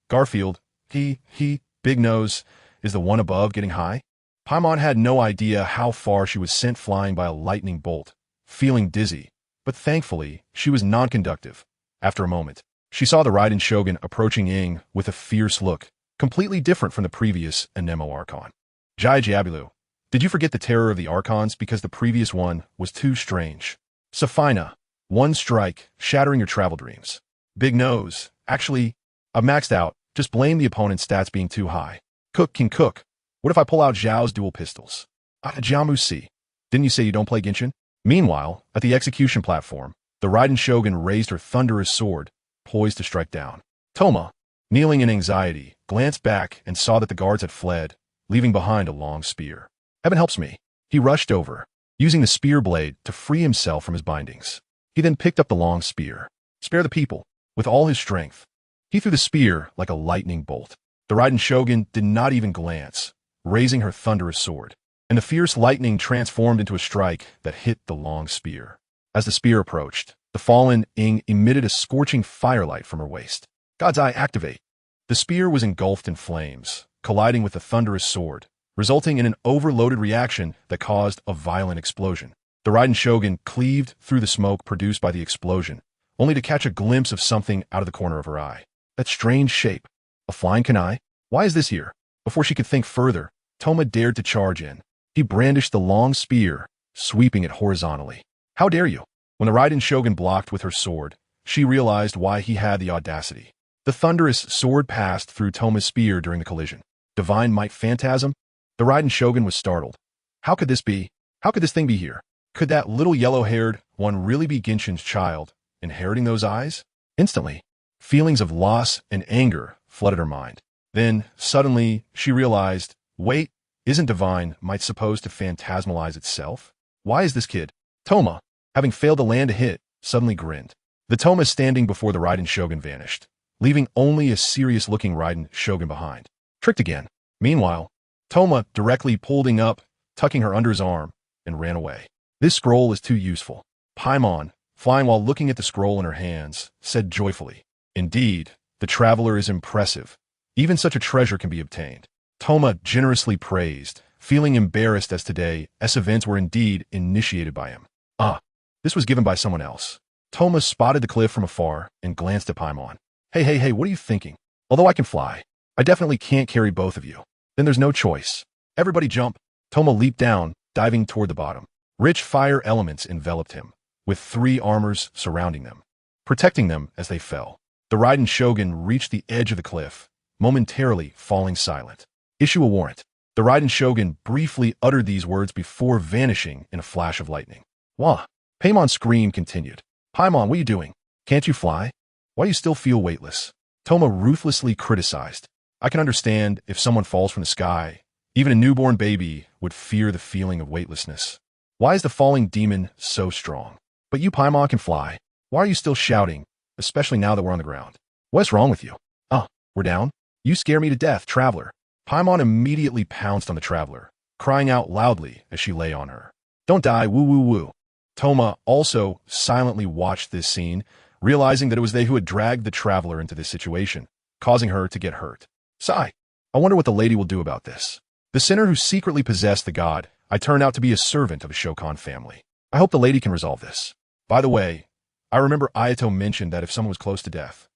Garfield, big nose, is the one above getting high? Paimon had no idea how far she was sent flying by a lightning bolt, feeling dizzy, but thankfully, she was non-conductive. After a moment, she saw the Raiden Shogun approaching Ing with a fierce look, completely different from the previous Anemo Archon. Jai Jiabilu, did you forget the terror of the Archons because the previous one was too strange? Safina, one strike, shattering your travel dreams. Big nose, actually, I've maxed out, just blame the opponent's stats being too high. Cook can cook. What if I pull out Zhao's dual pistols? Jiamu si. Didn't you say you don't play Genshin? Meanwhile, at the execution platform, the Raiden Shogun raised her thunderous sword, poised to strike down. Toma, kneeling in anxiety, glanced back and saw that the guards had fled, leaving behind a long spear. Heaven helps me. He rushed over, using the spear blade to free himself from his bindings. He then picked up the long spear. Spare the people. With all his strength, he threw the spear like a lightning bolt. The Raiden Shogun did not even glance, raising her thunderous sword, and the fierce lightning transformed into a strike that hit the long spear. As the spear approached, the fallen Ing emitted a scorching firelight from her waist. God's Eye activate. The spear was engulfed in flames, colliding with the thunderous sword, resulting in an overloaded reaction that caused a violent explosion. The Raiden Shogun cleaved through the smoke produced by the explosion, only to catch a glimpse of something out of the corner of her eye. That strange shape. A flying kunai? Why is this here? Before she could think further, Toma dared to charge in. He brandished the long spear, sweeping it horizontally. How dare you? When the Raiden Shogun blocked with her sword, she realized why he had the audacity. The thunderous sword passed through Toma's spear during the collision. Divine Might Phantasm? The Raiden Shogun was startled. How could this be? How could this thing be here? Could that little yellow-haired one really be Genshin's child, inheriting those eyes? Instantly, feelings of loss and anger flooded her mind. Then, suddenly, she realized, wait, isn't Divine Might supposed to phantasmalize itself? Why is this kid? Toma, having failed to land a hit, suddenly grinned. The Toma standing before the Raiden Shogun vanished, leaving only a serious-looking Raiden Shogun behind. Tricked again. Meanwhile, Toma directly pulled Ing up, tucking her under his arm, and ran away. This scroll is too useful. Paimon, flying while looking at the scroll in her hands, said joyfully. Indeed, The traveler is impressive. Even such a treasure can be obtained. Toma generously praised, feeling embarrassed as today's events were indeed initiated by him. This was given by someone else. Toma spotted the cliff from afar and glanced at Paimon. Hey, what are you thinking? Although I can fly, I definitely can't carry both of you. Then there's no choice. Everybody jump. Toma leaped down, diving toward the bottom. Rich fire elements enveloped him, with 3 armors surrounding them, protecting them as they fell. The Raiden Shogun reached the edge of the cliff, momentarily falling silent. Issue a warrant. The Raiden Shogun briefly uttered these words before vanishing in a flash of lightning. Wah! Paimon's scream continued. Paimon, what are you doing? Can't you fly? Why do you still feel weightless? Toma ruthlessly criticized. I can understand if someone falls from the sky. Even a newborn baby would fear the feeling of weightlessness. Why is the falling demon so strong? But you, Paimon, can fly. Why are you still shouting, especially now that we're on the ground? What's wrong with you? We're down? You scare me to death, traveler. Paimon immediately pounced on the traveler, crying out loudly as she lay on her. Don't die, woo. Toma also silently watched this scene, realizing that it was they who had dragged the traveler into this situation, causing her to get hurt. Sigh. I wonder what the lady will do about this. The sinner who secretly possessed the god, I turned out to be a servant of a Shokan family. I hope the lady can resolve this. By the way, I remember Ayato mentioned that if someone was close to death.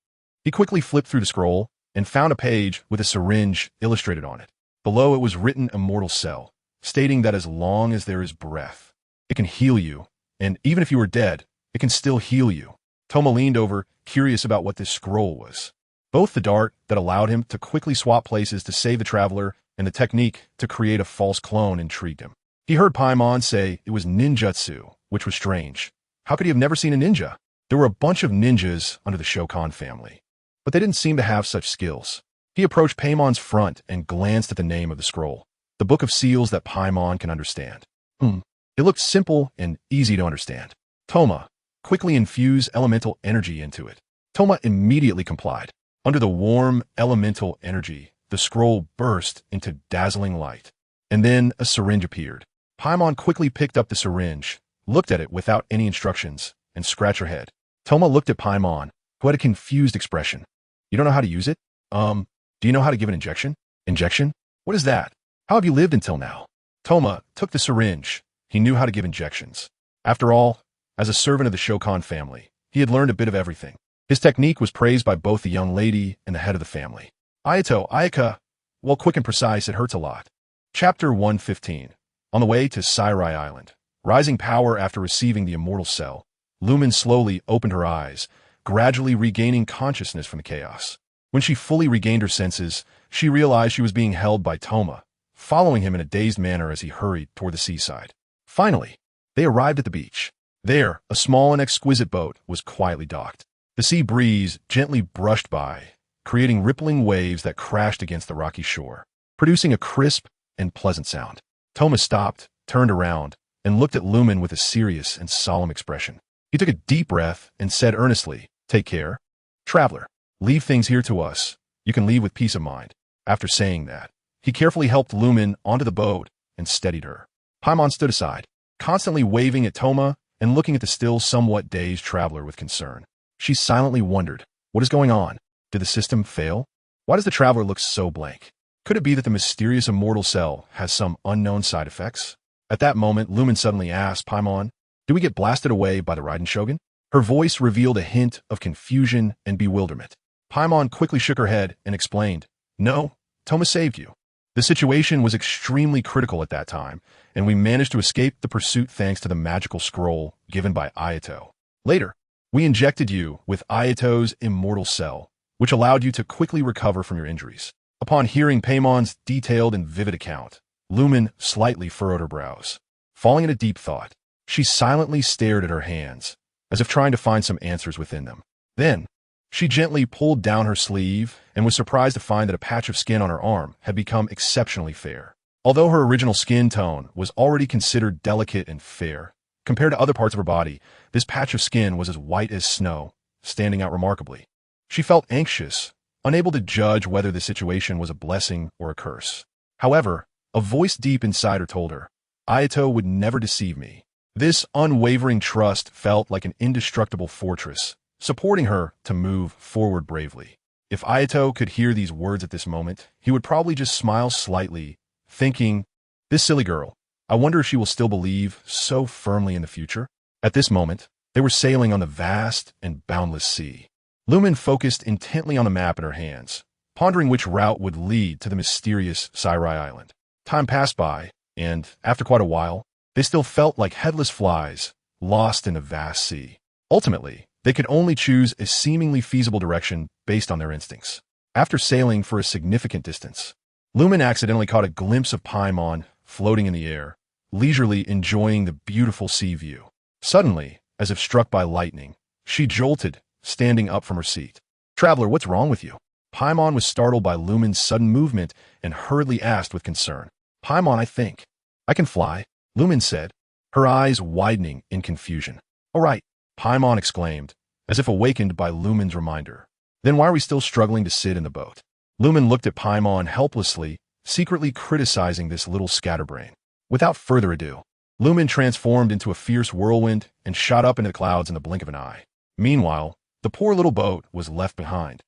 He quickly flipped through the scroll and found a page with a syringe illustrated on it. Below it was written immortal cell, stating that as long as there is breath, it can heal you, and even if you were dead, it can still heal you. Toma leaned over, curious about what this scroll was. Both the dart that allowed him to quickly swap places to save the traveler and the technique to create a false clone intrigued him. He heard Paimon say it was ninjutsu, which was strange. How could he have never seen a ninja? There were a bunch of ninjas under the Shokan family, but they didn't seem to have such skills. He approached Paimon's front and glanced at the name of the scroll, the book of seals that Paimon can understand. It looked simple and easy to understand. Toma, quickly infuse elemental energy into it. Toma immediately complied. Under the warm elemental energy, the scroll burst into dazzling light. And then a syringe appeared. Paimon quickly picked up the syringe, looked at it without any instructions, and scratched her head. Toma looked at Paimon, who had a confused expression. You don't know how to use it? Do you know how to give an injection? Injection? What is that? How have you lived until now? Toma took the syringe. He knew how to give injections. After all, as a servant of the Shokan family, he had learned a bit of everything. His technique was praised by both the young lady and the head of the family. Ayaka, well, quick and precise, it hurts a lot. Chapter 115. On the way to Sairai Island. Rising power after receiving the immortal cell, Lumen slowly opened her eyes, gradually regaining consciousness from the chaos. When she fully regained her senses, she realized she was being held by Toma, following him in a dazed manner as he hurried toward the seaside. Finally, they arrived at the beach. There, a small and exquisite boat was quietly docked. The sea breeze gently brushed by, creating rippling waves that crashed against the rocky shore, producing a crisp and pleasant sound. Toma stopped, turned around, and looked at Lumen with a serious and solemn expression. He took a deep breath and said earnestly, "Take care. Traveler, leave things here to us. You can leave with peace of mind." After saying that, he carefully helped Lumen onto the boat and steadied her. Paimon stood aside, constantly waving at Toma and looking at the still somewhat dazed traveler with concern. She silently wondered, what is going on? Did the system fail? Why does the traveler look so blank? Could it be that the mysterious immortal cell has some unknown side effects? At that moment, Lumen suddenly asked Paimon, "Do we get blasted away by the Raiden Shogun?" Her voice revealed a hint of confusion and bewilderment. Paimon quickly shook her head and explained, "No, Toma saved you. The situation was extremely critical at that time, and we managed to escape the pursuit thanks to the magical scroll given by Ayato. Later, we injected you with Ayato's immortal cell, which allowed you to quickly recover from your injuries." Upon hearing Paimon's detailed and vivid account, Lumen slightly furrowed her brows. Falling into deep thought, she silently stared at her hands, as if trying to find some answers within them. Then, she gently pulled down her sleeve and was surprised to find that a patch of skin on her arm had become exceptionally fair. Although her original skin tone was already considered delicate and fair, compared to other parts of her body, this patch of skin was as white as snow, standing out remarkably. She felt anxious, unable to judge whether the situation was a blessing or a curse. However, a voice deep inside her told her, "Ayato would never deceive me." This unwavering trust felt like an indestructible fortress, supporting her to move forward bravely. If Ayato could hear these words at this moment, he would probably just smile slightly, thinking, this silly girl, I wonder if she will still believe so firmly in the future. At this moment, they were sailing on the vast and boundless sea. Lumen focused intently on the map in her hands, pondering which route would lead to the mysterious Sairai Island. Time passed by, and, after quite a while, they still felt like headless flies, lost in the vast sea. Ultimately, they could only choose a seemingly feasible direction based on their instincts. After sailing for a significant distance, Lumen accidentally caught a glimpse of Paimon floating in the air, leisurely enjoying the beautiful sea view. Suddenly, as if struck by lightning, she jolted, standing up from her seat. Traveler, what's wrong with you? Paimon was startled by Lumen's sudden movement and hurriedly asked with concern. Paimon, I think I can fly, Lumen said, her eyes widening in confusion. All right, Paimon exclaimed, as if awakened by Lumen's reminder. Then why are we still struggling to sit in the boat? Lumen looked at Paimon helplessly, secretly criticizing this little scatterbrain. Without further ado, Lumen transformed into a fierce whirlwind and shot up into the clouds in the blink of an eye. Meanwhile, the poor little boat was left behind,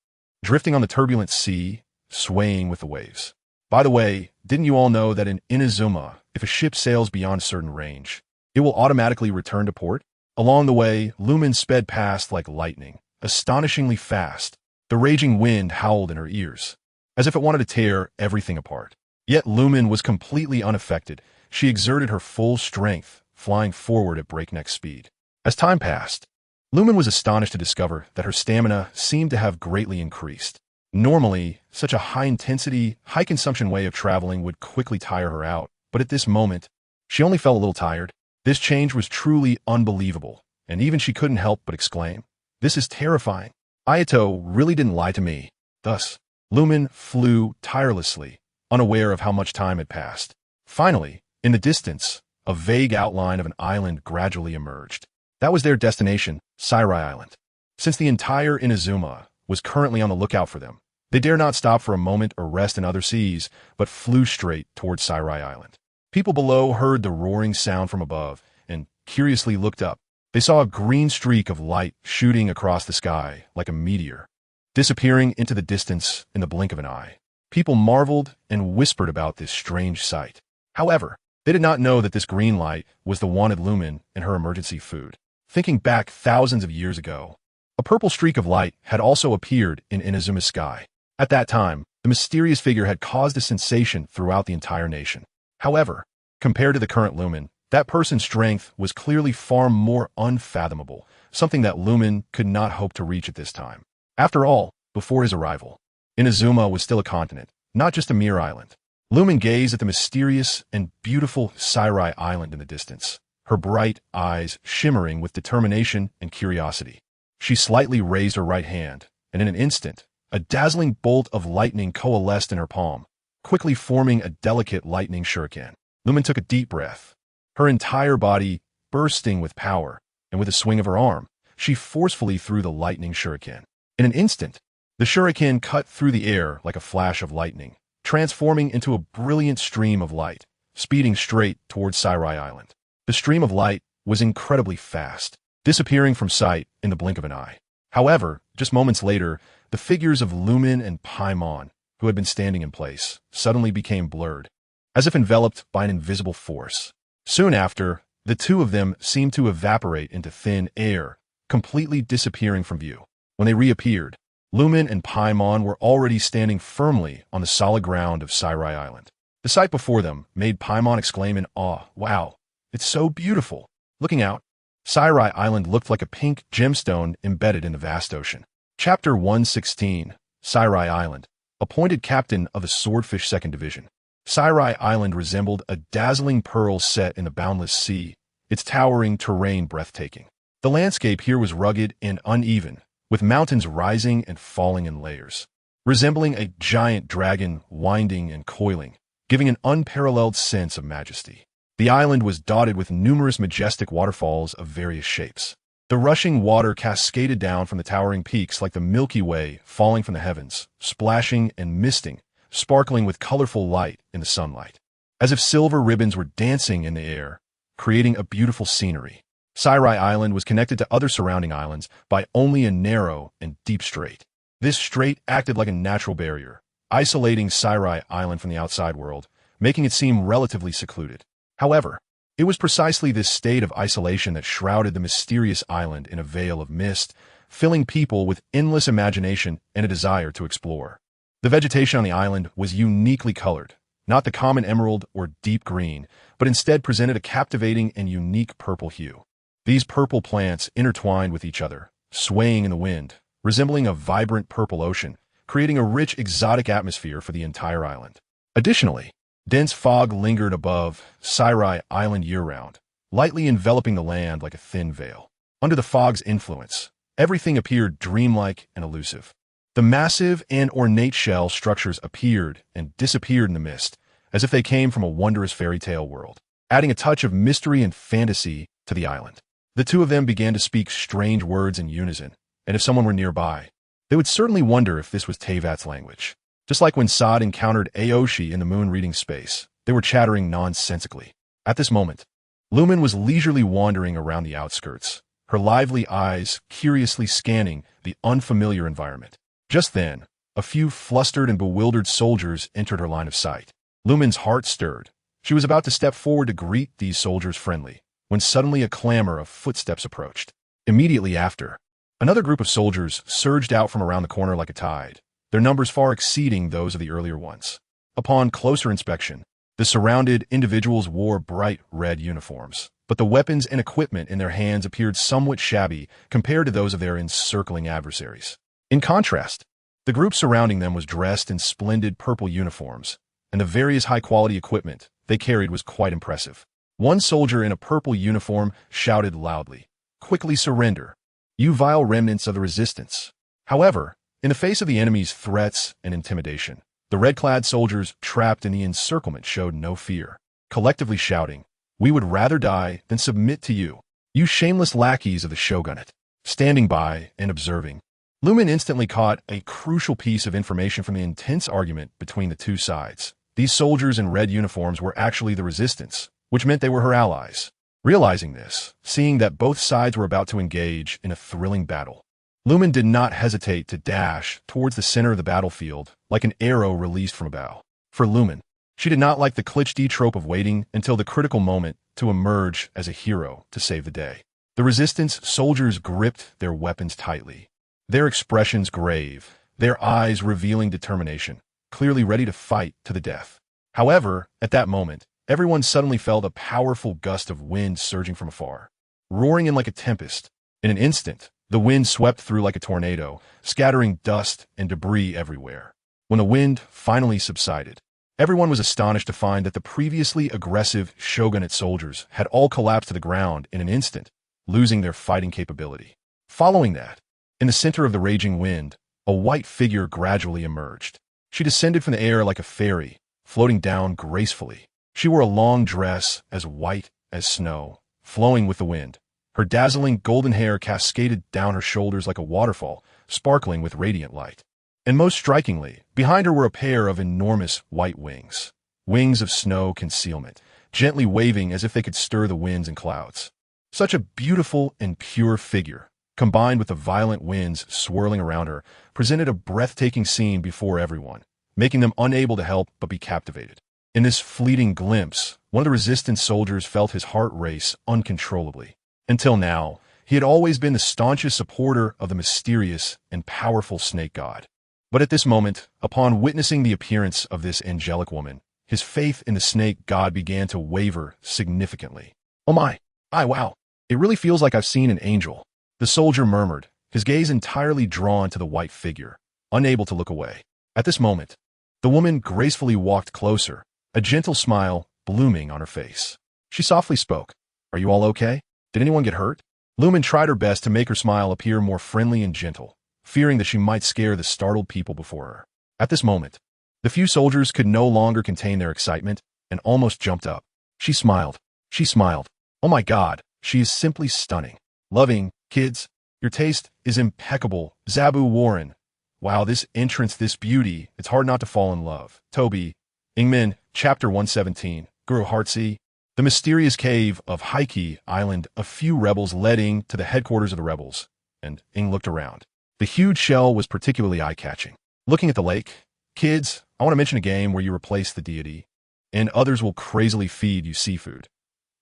drifting on the turbulent sea, swaying with the waves. By the way, didn't you all know that in Inazuma, if a ship sails beyond a certain range, it will automatically return to port? Along the way, Lumen sped past like lightning, astonishingly fast. The raging wind howled in her ears, as if it wanted to tear everything apart. Yet Lumen was completely unaffected. She exerted her full strength, flying forward at breakneck speed. As time passed, Lumen was astonished to discover that her stamina seemed to have greatly increased. Normally, such a high-intensity, high-consumption way of traveling would quickly tire her out, but at this moment, she only felt a little tired. This change was truly unbelievable, and even she couldn't help but exclaim, "This is terrifying. Ayato really didn't lie to me." Thus, Lumen flew tirelessly, unaware of how much time had passed. Finally, in the distance, a vague outline of an island gradually emerged. That was their destination, Sairai Island. Since the entire Inazuma was currently on the lookout for them, they dare not stop for a moment or rest in other seas, but flew straight towards Sairai Island. People below heard the roaring sound from above and curiously looked up. They saw a green streak of light shooting across the sky like a meteor, disappearing into the distance in the blink of an eye. People marveled and whispered about this strange sight. However, they did not know that this green light was the wanted Lumen and her emergency food. Thinking back thousands of years ago, a purple streak of light had also appeared in Inazuma's sky. At that time, the mysterious figure had caused a sensation throughout the entire nation. However, compared to the current Lumen, that person's strength was clearly far more unfathomable, something that Lumen could not hope to reach at this time. After all, before his arrival, Inazuma was still a continent, not just a mere island. Lumen gazed at the mysterious and beautiful Sairai Island in the distance, her bright eyes shimmering with determination and curiosity. She slightly raised her right hand, and in an instant, a dazzling bolt of lightning coalesced in her palm, quickly forming a delicate lightning shuriken. Lumen took a deep breath, her entire body bursting with power, and with a swing of her arm, she forcefully threw the lightning shuriken. In an instant, the shuriken cut through the air like a flash of lightning, transforming into a brilliant stream of light, speeding straight towards Sairai Island. The stream of light was incredibly fast, disappearing from sight in the blink of an eye. However, just moments later, the figures of Lumen and Paimon, who had been standing in place, suddenly became blurred, as if enveloped by an invisible force. Soon after, the two of them seemed to evaporate into thin air, completely disappearing from view. When they reappeared, Lumen and Paimon were already standing firmly on the solid ground of Sairai Island. The sight before them made Paimon exclaim in awe, "Wow, it's so beautiful." Looking out, Sairai Island looked like a pink gemstone embedded in the vast ocean. Chapter 116, Sairai Island, appointed captain of the Swordfish 2nd Division. Sairai Island resembled a dazzling pearl set in the boundless sea, its towering terrain breathtaking. The landscape here was rugged and uneven, with mountains rising and falling in layers, resembling a giant dragon winding and coiling, giving an unparalleled sense of majesty. The island was dotted with numerous majestic waterfalls of various shapes. The rushing water cascaded down from the towering peaks like the Milky Way falling from the heavens, splashing and misting, sparkling with colorful light in the sunlight, as if silver ribbons were dancing in the air, creating a beautiful scenery. Sairai Island was connected to other surrounding islands by only a narrow and deep strait. This strait acted like a natural barrier, isolating Sairai Island from the outside world, making it seem relatively secluded. However, it was precisely this state of isolation that shrouded the mysterious island in a veil of mist, filling people with endless imagination and a desire to explore. The vegetation on the island was uniquely colored, not the common emerald or deep green, but instead presented a captivating and unique purple hue. These purple plants intertwined with each other, swaying in the wind, resembling a vibrant purple ocean, creating a rich exotic atmosphere for the entire island. Additionally, dense fog lingered above Sairai Island year-round, lightly enveloping the land like a thin veil. Under the fog's influence, everything appeared dreamlike and elusive. The massive and ornate shell structures appeared and disappeared in the mist, as if they came from a wondrous fairy tale world, adding a touch of mystery and fantasy to the island. The two of them began to speak strange words in unison, and if someone were nearby, they would certainly wonder if this was Teyvat's language. Just like when Sod encountered Aoshi in the moon-reading space, they were chattering nonsensically. At this moment, Lumen was leisurely wandering around the outskirts, her lively eyes curiously scanning the unfamiliar environment. Just then, a few flustered and bewildered soldiers entered her line of sight. Lumen's heart stirred. She was about to step forward to greet these soldiers friendly, when suddenly a clamor of footsteps approached. Immediately after, another group of soldiers surged out from around the corner like a tide, their numbers far exceeding those of the earlier ones. Upon closer inspection, the surrounded individuals wore bright red uniforms, but the weapons and equipment in their hands appeared somewhat shabby compared to those of their encircling adversaries. In contrast, the group surrounding them was dressed in splendid purple uniforms, and the various high-quality equipment they carried was quite impressive. One soldier in a purple uniform shouted loudly, "Quickly surrender, you vile remnants of the resistance." However, in the face of the enemy's threats and intimidation, the red-clad soldiers trapped in the encirclement showed no fear, collectively shouting, "We would rather die than submit to you, you shameless lackeys of the shogunate." Standing by and observing, Lumen instantly caught a crucial piece of information from the intense argument between the two sides. These soldiers in red uniforms were actually the resistance, which meant they were her allies. Realizing this, seeing that both sides were about to engage in a thrilling battle, Lumen did not hesitate to dash towards the center of the battlefield like an arrow released from a bow. For Lumen, she did not like the cliché trope of waiting until the critical moment to emerge as a hero to save the day. The resistance soldiers gripped their weapons tightly, their expressions grave, their eyes revealing determination, clearly ready to fight to the death. However, at that moment, everyone suddenly felt a powerful gust of wind surging from afar, roaring in like a tempest. In an instant, the wind swept through like a tornado, scattering dust and debris everywhere. When the wind finally subsided, everyone was astonished to find that the previously aggressive shogunate soldiers had all collapsed to the ground in an instant, losing their fighting capability. Following that, in the center of the raging wind, a white figure gradually emerged. She descended from the air like a fairy, floating down gracefully. She wore a long dress as white as snow, flowing with the wind. Her dazzling golden hair cascaded down her shoulders like a waterfall, sparkling with radiant light. And most strikingly, behind her were a pair of enormous white wings, wings of snow concealment, gently waving as if they could stir the winds and clouds. Such a beautiful and pure figure, combined with the violent winds swirling around her, presented a breathtaking scene before everyone, making them unable to help but be captivated. In this fleeting glimpse, one of the resistance soldiers felt his heart race uncontrollably. Until now, he had always been the staunchest supporter of the mysterious and powerful snake god. But at this moment, upon witnessing the appearance of this angelic woman, his faith in the snake god began to waver significantly. "Oh my, wow, it really feels like I've seen an angel," the soldier murmured, his gaze entirely drawn to the white figure, unable to look away. At this moment, the woman gracefully walked closer, a gentle smile blooming on her face. She softly spoke, "Are you all okay? Did anyone get hurt?" Lumen tried her best to make her smile appear more friendly and gentle, fearing that she might scare the startled people before her. At this moment, the few soldiers could no longer contain their excitement and almost jumped up. She smiled. She smiled. "Oh my God, she is simply stunning. Loving, kids, your taste is impeccable. Zabu Warren. Wow, this entrance, this beauty, it's hard not to fall in love." Toby, Ingmin, Chapter 117, Guru Heartsea. The mysterious cave of Heike Island. A few rebels led Ing to the headquarters of the rebels, and Ing looked around. The huge shell was particularly eye-catching. Looking at the lake, kids, I want to mention a game where you replace the deity, and others will crazily feed you seafood.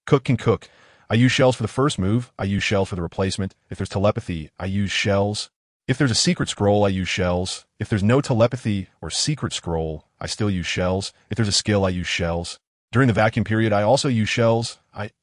Cook can cook. I use shells for the first move, I use shells for the replacement. If there's telepathy, I use shells. If there's a secret scroll, I use shells. If there's no telepathy or secret scroll, I still use shells. If there's a skill, I use shells. During the vacuum period, I also use shells.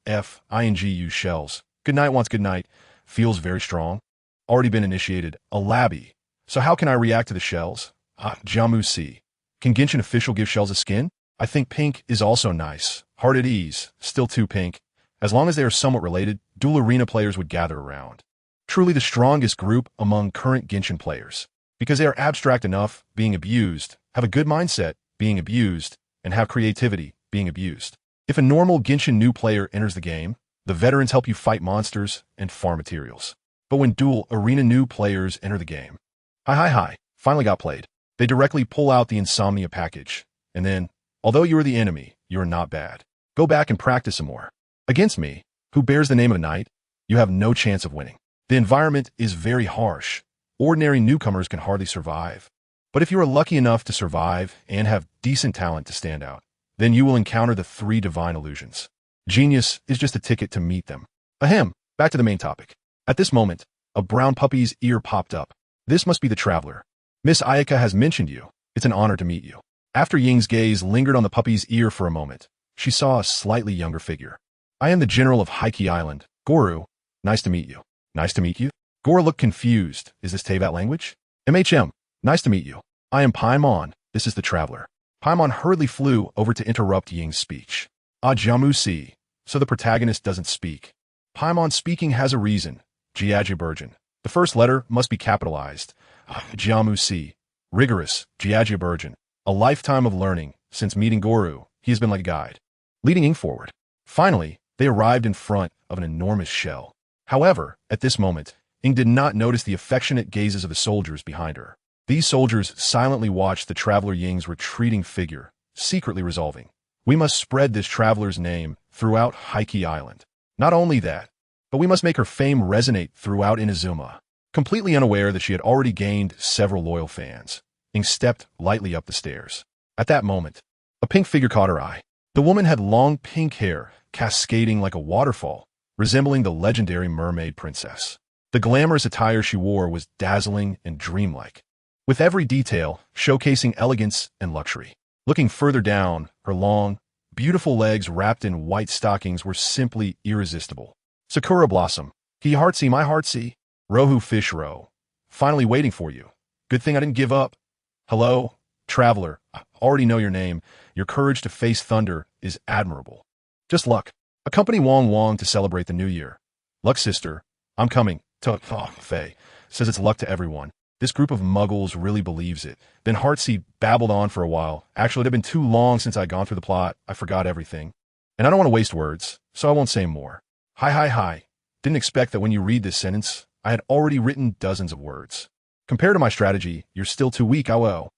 ING use shells. Good night wants good night. Feels very strong. Already been initiated. A labby. So how can I react to the shells? Jamu C. Can Genshin official give shells a skin? I think pink is also nice. Hard at ease. Still too pink. As long as they are somewhat related, dual arena players would gather around. Truly the strongest group among current Genshin players. Because they are abstract enough, being abused, have a good mindset, being abused, and have creativity, being abused. If a normal Genshin new player enters the game, the veterans help you fight monsters and farm materials. But when dual arena new players enter the game, hi, finally got played. They directly pull out the Insomnia package. And then, although you are the enemy, you are not bad. Go back and practice some more. Against me, who bears the name of Knight, you have no chance of winning. The environment is very harsh. Ordinary newcomers can hardly survive. But if you are lucky enough to survive and have decent talent to stand out, then you will encounter the 3 divine illusions. Genius is just a ticket to meet them. Ahem, back to the main topic. At this moment, a brown puppy's ear popped up. This must be the traveler. Miss Ayaka has mentioned you. It's an honor to meet you. After Ying's gaze lingered on the puppy's ear for a moment, she saw a slightly younger figure. I am the general of Heike Island, Goru. Nice to meet you. Nice to meet you? Gore looked confused. Is this Teyvat language? MHM. Nice to meet you. I am Paimon. This is the traveler. Paimon hurriedly flew over to interrupt Ying's speech. Jamu Si. So the protagonist doesn't speak. Paimon speaking has a reason. Jiajiburgen. The first letter must be capitalized. Jamu Si. Rigorous. Jiajiburgen. A lifetime of learning. Since meeting Goru, he has been like a guide. Leading Ying forward. Finally, they arrived in front of an enormous shell. However, at this moment, Ying did not notice the affectionate gazes of the soldiers behind her. These soldiers silently watched the traveler Ying's retreating figure, secretly resolving, we must spread this traveler's name throughout Heike Island. Not only that, but we must make her fame resonate throughout Inazuma. Completely unaware that she had already gained several loyal fans, Ying stepped lightly up the stairs. At that moment, a pink figure caught her eye. The woman had long pink hair, cascading like a waterfall, resembling the legendary mermaid princess. The glamorous attire she wore was dazzling and dreamlike, with every detail showcasing elegance and luxury. Looking further down, her long, beautiful legs wrapped in white stockings were simply irresistible. Sakura Blossom, he heartsy my heartsy, Rohu Fish Row, finally waiting for you. Good thing I didn't give up. Hello, traveler, I already know your name. Your courage to face thunder is admirable. Just luck. Accompany Wong to celebrate the new year. Luck sister, I'm coming. Faye says it's luck to everyone. This group of muggles really believes it. Then Heartsea babbled on for a while. Actually, it had been too long since I'd gone through the plot. I forgot everything. And I don't want to waste words, so I won't say more. Hi. Didn't expect that when you read this sentence, I had already written dozens of words. Compared to my strategy, you're still too weak, LO.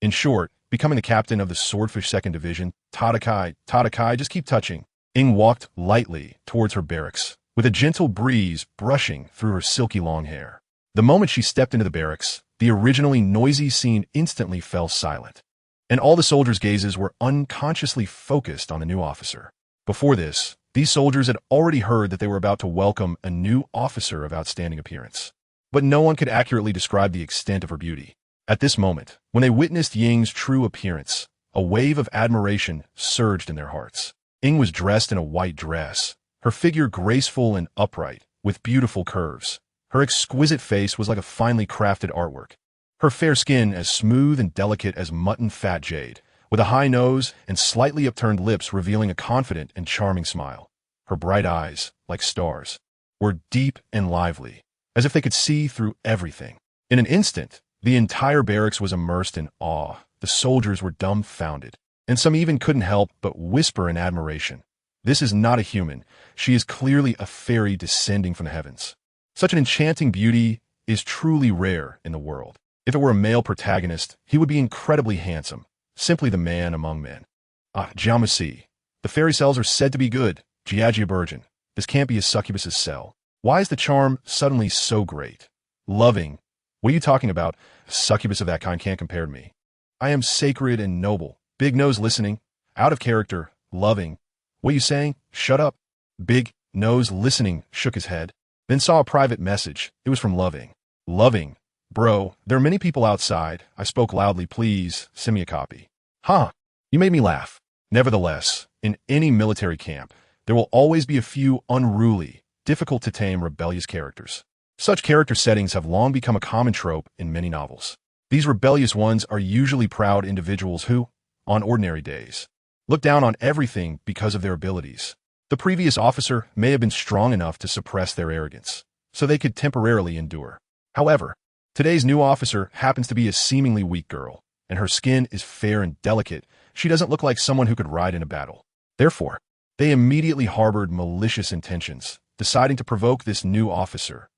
In short, becoming the captain of the Swordfish 2nd Division, Tadakai, just keep touching. Ying walked lightly towards her barracks, with a gentle breeze brushing through her silky long hair. The moment she stepped into the barracks, the originally noisy scene instantly fell silent, and all the soldiers' gazes were unconsciously focused on the new officer. Before this, these soldiers had already heard that they were about to welcome a new officer of outstanding appearance. But no one could accurately describe the extent of her beauty. At this moment, when they witnessed Ying's true appearance, a wave of admiration surged in their hearts. Ying was dressed in a white dress, her figure graceful and upright, with beautiful curves. Her exquisite face was like a finely crafted artwork. Her fair skin as smooth and delicate as mutton fat jade, with a high nose and slightly upturned lips revealing a confident and charming smile. Her bright eyes, like stars, were deep and lively, as if they could see through everything. In an instant, the entire barracks was immersed in awe. The soldiers were dumbfounded, and some even couldn't help but whisper in admiration. This is not a human. She is clearly a fairy descending from the heavens. Such an enchanting beauty is truly rare in the world. If it were a male protagonist, he would be incredibly handsome, simply the man among men. Jamusi. The fairy cells are said to be good. Jiajiburgen. This can't be a succubus's cell. Why is the charm suddenly so great? Loving. What are you talking about? A succubus of that kind can't compare to me. I am sacred and noble. Big Nose listening. Out of character. Loving. What are you saying? Shut up. Big Nose listening shook his head. Then saw a private message. It was from Loving. Loving. Bro, there are many people outside. I spoke loudly. Please, send me a copy. Huh. You made me laugh. Nevertheless, in any military camp, there will always be a few unruly, difficult to tame rebellious characters. Such character settings have long become a common trope in many novels. These rebellious ones are usually proud individuals who, on ordinary days, look down on everything because of their abilities. The previous officer may have been strong enough to suppress their arrogance, so they could temporarily endure. However, today's new officer happens to be a seemingly weak girl, and her skin is fair and delicate. She doesn't look like someone who could ride in a battle. Therefore, they immediately harbored malicious intentions, deciding to provoke this new officer.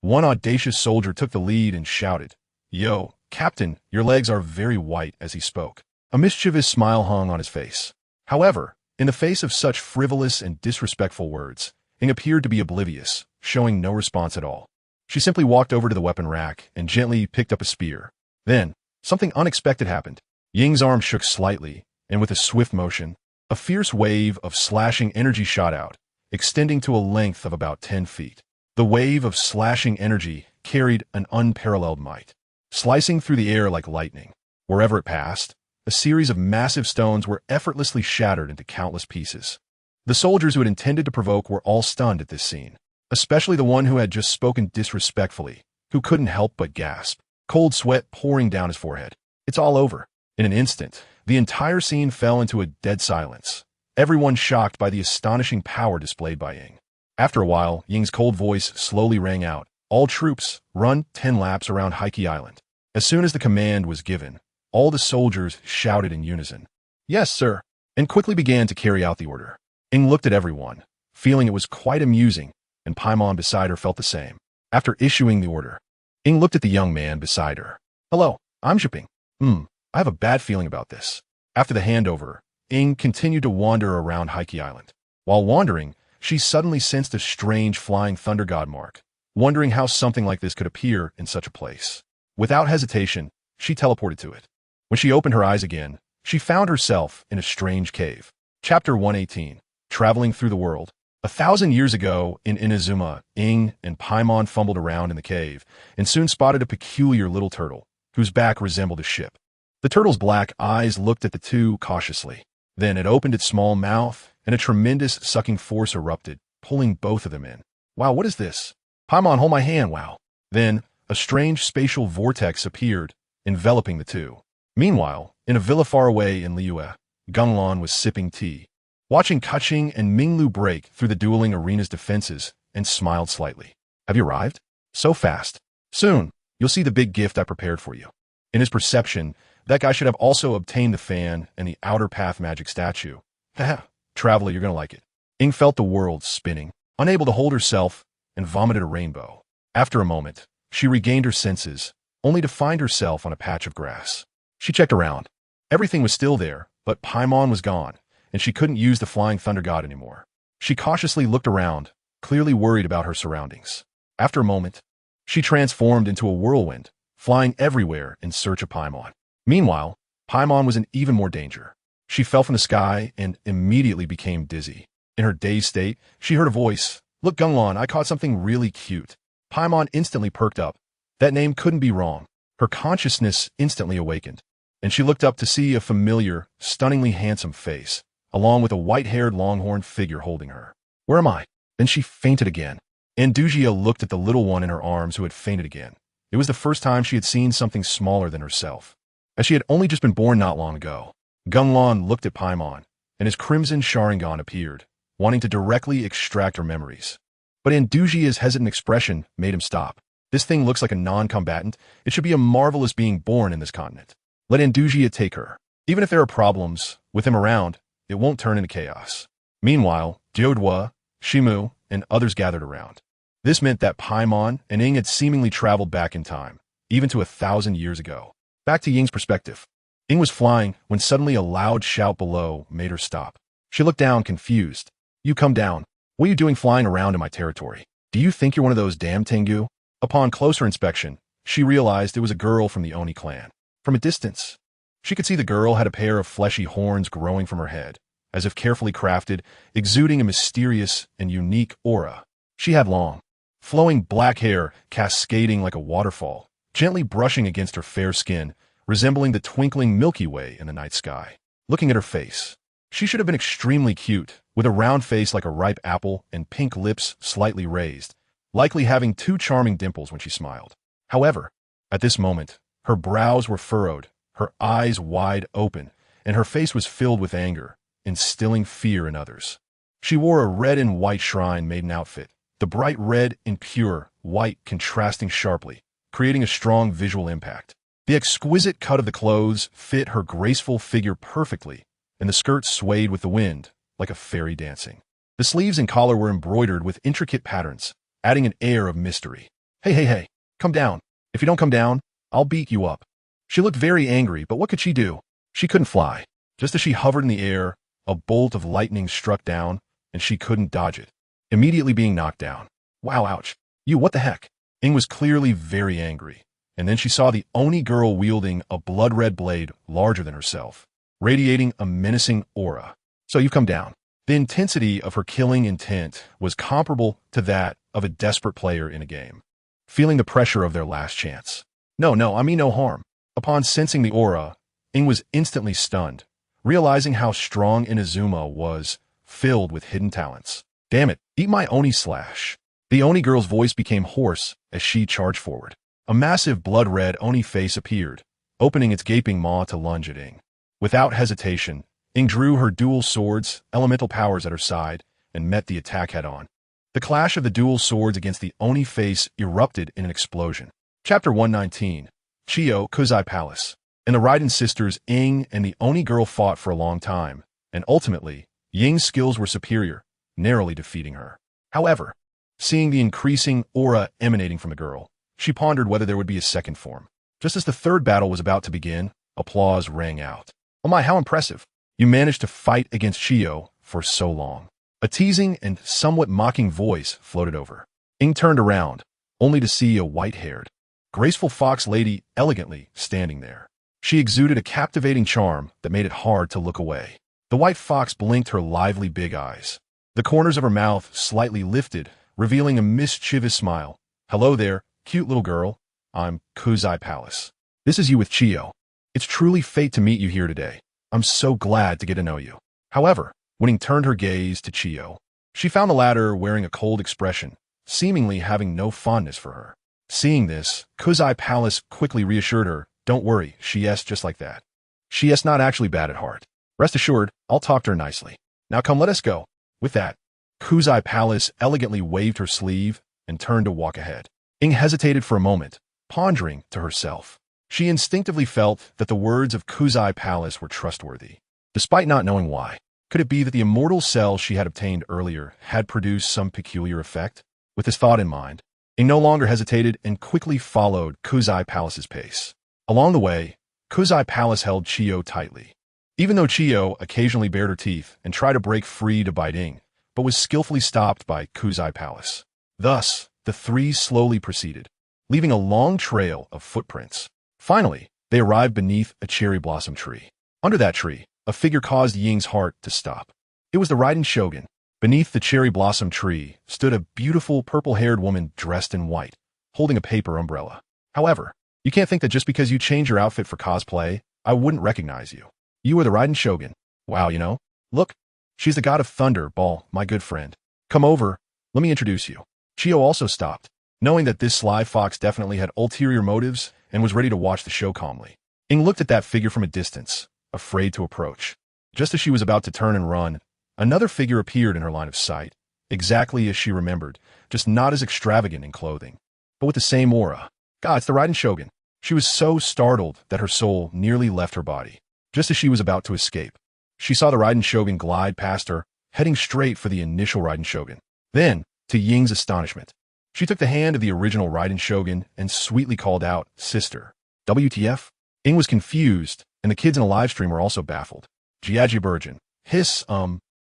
One audacious soldier took the lead and shouted, "Yo, Captain, your legs are very white," as he spoke. A mischievous smile hung on his face. However, in the face of such frivolous and disrespectful words, Ing appeared to be oblivious, showing no response at all. She simply walked over to the weapon rack and gently picked up a spear. Then, something unexpected happened. Ying's arm shook slightly, and with a swift motion, a fierce wave of slashing energy shot out, extending to a length of about 10 feet. The wave of slashing energy carried an unparalleled might, slicing through the air like lightning. Wherever it passed, a series of massive stones were effortlessly shattered into countless pieces. The soldiers who had intended to provoke were all stunned at this scene, especially the one who had just spoken disrespectfully, who couldn't help but gasp, cold sweat pouring down his forehead. It's all over. In an instant, the entire scene fell into a dead silence, everyone shocked by the astonishing power displayed by Ying. After a while, Ying's cold voice slowly rang out, "All troops, run 10 laps around Heike Island." As soon as the command was given, all the soldiers shouted in unison, "Yes, sir," and quickly began to carry out the order. Ying looked at everyone, feeling it was quite amusing, and Paimon beside her felt the same. After issuing the order, Ying looked at the young man beside her. "Hello, I'm Zhiping. I have a bad feeling about this." After the handover, Ying continued to wander around Heike Island. While wandering, she suddenly sensed a strange flying thunder god mark, wondering how something like this could appear in such a place. Without hesitation, she teleported to it. When she opened her eyes again, she found herself in a strange cave. Chapter 118, Traveling Through the World. 1,000 years ago, in Inazuma, Ying and Paimon fumbled around in the cave and soon spotted a peculiar little turtle, whose back resembled a ship. The turtle's black eyes looked at the two cautiously. Then it opened its small mouth, and a tremendous sucking force erupted, pulling both of them in. "Wow, what is this? Paimon, hold my hand, wow." Then, a strange spatial vortex appeared, enveloping the two. Meanwhile, in a villa far away in Liyue, Geng was sipping tea, watching Kaching and Minglu break through the dueling arena's defenses, and smiled slightly. "Have you arrived? So fast. Soon, you'll see the big gift I prepared for you." In his perception, that guy should have also obtained the fan and the outer path magic statue. Haha, traveler, you're gonna like it. Ying felt the world spinning, unable to hold herself, and vomited a rainbow. After a moment, she regained her senses, only to find herself on a patch of grass. She checked around. Everything was still there, but Paimon was gone, and she couldn't use the flying thunder god anymore. She cautiously looked around, clearly worried about her surroundings. After a moment, she transformed into a whirlwind, flying everywhere in search of Paimon. Meanwhile, Paimon was in even more danger. She fell from the sky and immediately became dizzy. In her dazed state, she heard a voice. "Look, Geng, I caught something really cute." Paimon instantly perked up. That name couldn't be wrong. Her consciousness instantly awakened, and she looked up to see a familiar, stunningly handsome face, along with a white-haired longhorn figure holding her. "Where am I?" Then she fainted again. Andugia looked at the little one in her arms who had fainted again. It was the first time she had seen something smaller than herself, as she had only just been born not long ago. Geng looked at Paimon, and his crimson Sharingan appeared, wanting to directly extract her memories. But Andugia's hesitant expression made him stop. "This thing looks like a non-combatant. It should be a marvelous being born in this continent. Let Andugia take her. Even if there are problems with him around, it won't turn into chaos." Meanwhile, Diodwa, Shimu, and others gathered around. This meant that Paimon and Ying had seemingly traveled back in time, even to 1,000 years ago. Back to Ying's perspective. Ying was flying when suddenly a loud shout below made her stop. She looked down, confused. "You come down. What are you doing flying around in my territory? Do you think you're one of those damn Tengu?" Upon closer inspection, she realized it was a girl from the Oni clan. From a distance, she could see the girl had a pair of fleshy horns growing from her head, as if carefully crafted, exuding a mysterious and unique aura. She had long, flowing black hair cascading like a waterfall, gently brushing against her fair skin, resembling the twinkling Milky Way in the night sky. Looking at her face, she should have been extremely cute, with a round face like a ripe apple and pink lips slightly raised, likely having two charming dimples when she smiled. However, at this moment, her brows were furrowed, her eyes wide open, and her face was filled with anger, instilling fear in others. She wore a red and white shrine maiden outfit, the bright red and pure white contrasting sharply, creating a strong visual impact. The exquisite cut of the clothes fit her graceful figure perfectly, and the skirt swayed with the wind, like a fairy dancing. The sleeves and collar were embroidered with intricate patterns, adding an air of mystery. Hey, come down. If you don't come down, I'll beat you up. She looked very angry, but what could she do? She couldn't fly. Just as she hovered in the air, a bolt of lightning struck down, and she couldn't dodge it, immediately being knocked down. Wow, ouch. You, what the heck? Ing was clearly very angry, and then she saw the Oni girl wielding a blood-red blade larger than herself, radiating a menacing aura. So you've come down. The intensity of her killing intent was comparable to that of a desperate player in a game, feeling the pressure of their last chance. No, I mean no harm. Upon sensing the aura, Ing was instantly stunned, realizing how strong Inazuma was, filled with hidden talents. Damn it, eat my Oni slash. The Oni girl's voice became hoarse as she charged forward. A massive blood-red Oni face appeared, opening its gaping maw to lunge at Ing. Without hesitation, Ing drew her dual swords, elemental powers at her side, and met the attack head-on. The clash of the dual swords against the Oni face erupted in an explosion. Chapter 119, Chiyo Kuzai Palace. In the Raiden sisters, Ing and the Oni girl fought for a long time, and ultimately, Ying's skills were superior, narrowly defeating her. However, seeing the increasing aura emanating from the girl, she pondered whether there would be a second form. Just as the third battle was about to begin, applause rang out. Oh my, how impressive. You managed to fight against Chiyo for so long. A teasing and somewhat mocking voice floated over. Ing turned around, only to see a white-haired, graceful fox lady elegantly standing there. She exuded a captivating charm that made it hard to look away. The white fox blinked her lively big eyes. The corners of her mouth slightly lifted, revealing a mischievous smile. Hello there, cute little girl. I'm Kuzai Palace. This is you with Chiyo. It's truly fate to meet you here today. I'm so glad to get to know you. However, when Ing turned her gaze to Chiyo, she found the latter wearing a cold expression, seemingly having no fondness for her. Seeing this, Kuzai Palace quickly reassured her, don't worry, she's just like that. She's not actually bad at heart. Rest assured, I'll talk to her nicely. Now come, let us go. With that, Kuzai Palace elegantly waved her sleeve and turned to walk ahead. Ing hesitated for a moment, pondering to herself. She instinctively felt that the words of Kuzai Palace were trustworthy, despite not knowing why. Could it be that the immortal cell she had obtained earlier had produced some peculiar effect? With this thought in mind, Ing no longer hesitated and quickly followed Kuzai Palace's pace. Along the way, Kuzai Palace held Chiyo tightly. Even though Chiyo occasionally bared her teeth and tried to break free to bite Ing, but was skillfully stopped by Kuzai Palace. Thus, the three slowly proceeded, leaving a long trail of footprints. Finally, they arrived beneath a cherry blossom tree. Under that tree, a figure caused Ying's heart to stop. It was the Raiden Shogun. Beneath the cherry blossom tree stood a beautiful purple-haired woman dressed in white, holding a paper umbrella. However, you can't think that just because you change your outfit for cosplay, I wouldn't recognize you. You are the Raiden Shogun. Wow, you know? Look, she's the god of thunder, Ball, my good friend. Come over, let me introduce you. Chiyo also stopped, knowing that this sly fox definitely had ulterior motives and was ready to watch the show calmly. Ing looked at that figure from a distance, afraid to approach. Just as she was about to turn and run, another figure appeared in her line of sight, exactly as she remembered, just not as extravagant in clothing, but with the same aura. God, it's the Raiden Shogun. She was so startled that her soul nearly left her body. Just as she was about to escape, she saw the Raiden Shogun glide past her, heading straight for the initial Raiden Shogun. Then, to Ying's astonishment, she took the hand of the original Raiden Shogun and sweetly called out, Sister. WTF? Ing was confused, and the kids in the live stream were also baffled. Jiaji Burjin. Hiss,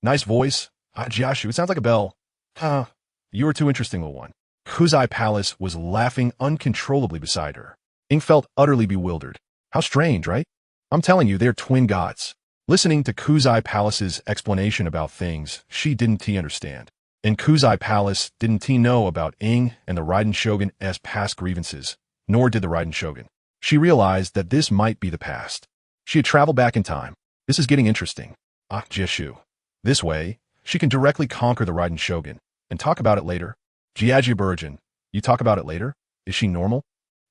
nice voice. Jiashu, it sounds like a bell. Huh. You are too interesting, little one. Kuzai Palace was laughing uncontrollably beside her. Ing felt utterly bewildered. How strange, right? I'm telling you, they're twin gods. Listening to Kuzai Palace's explanation about things she didn't understand. In Kuzai Palace, didn't know about Ing and the Raiden Shogun's past grievances, nor did the Raiden Shogun. She realized that this might be the past. She had traveled back in time. This is getting interesting. Jeshu. This way, she can directly conquer the Raiden Shogun and talk about it later. Jiajiburjin, you talk about it later? Is she normal?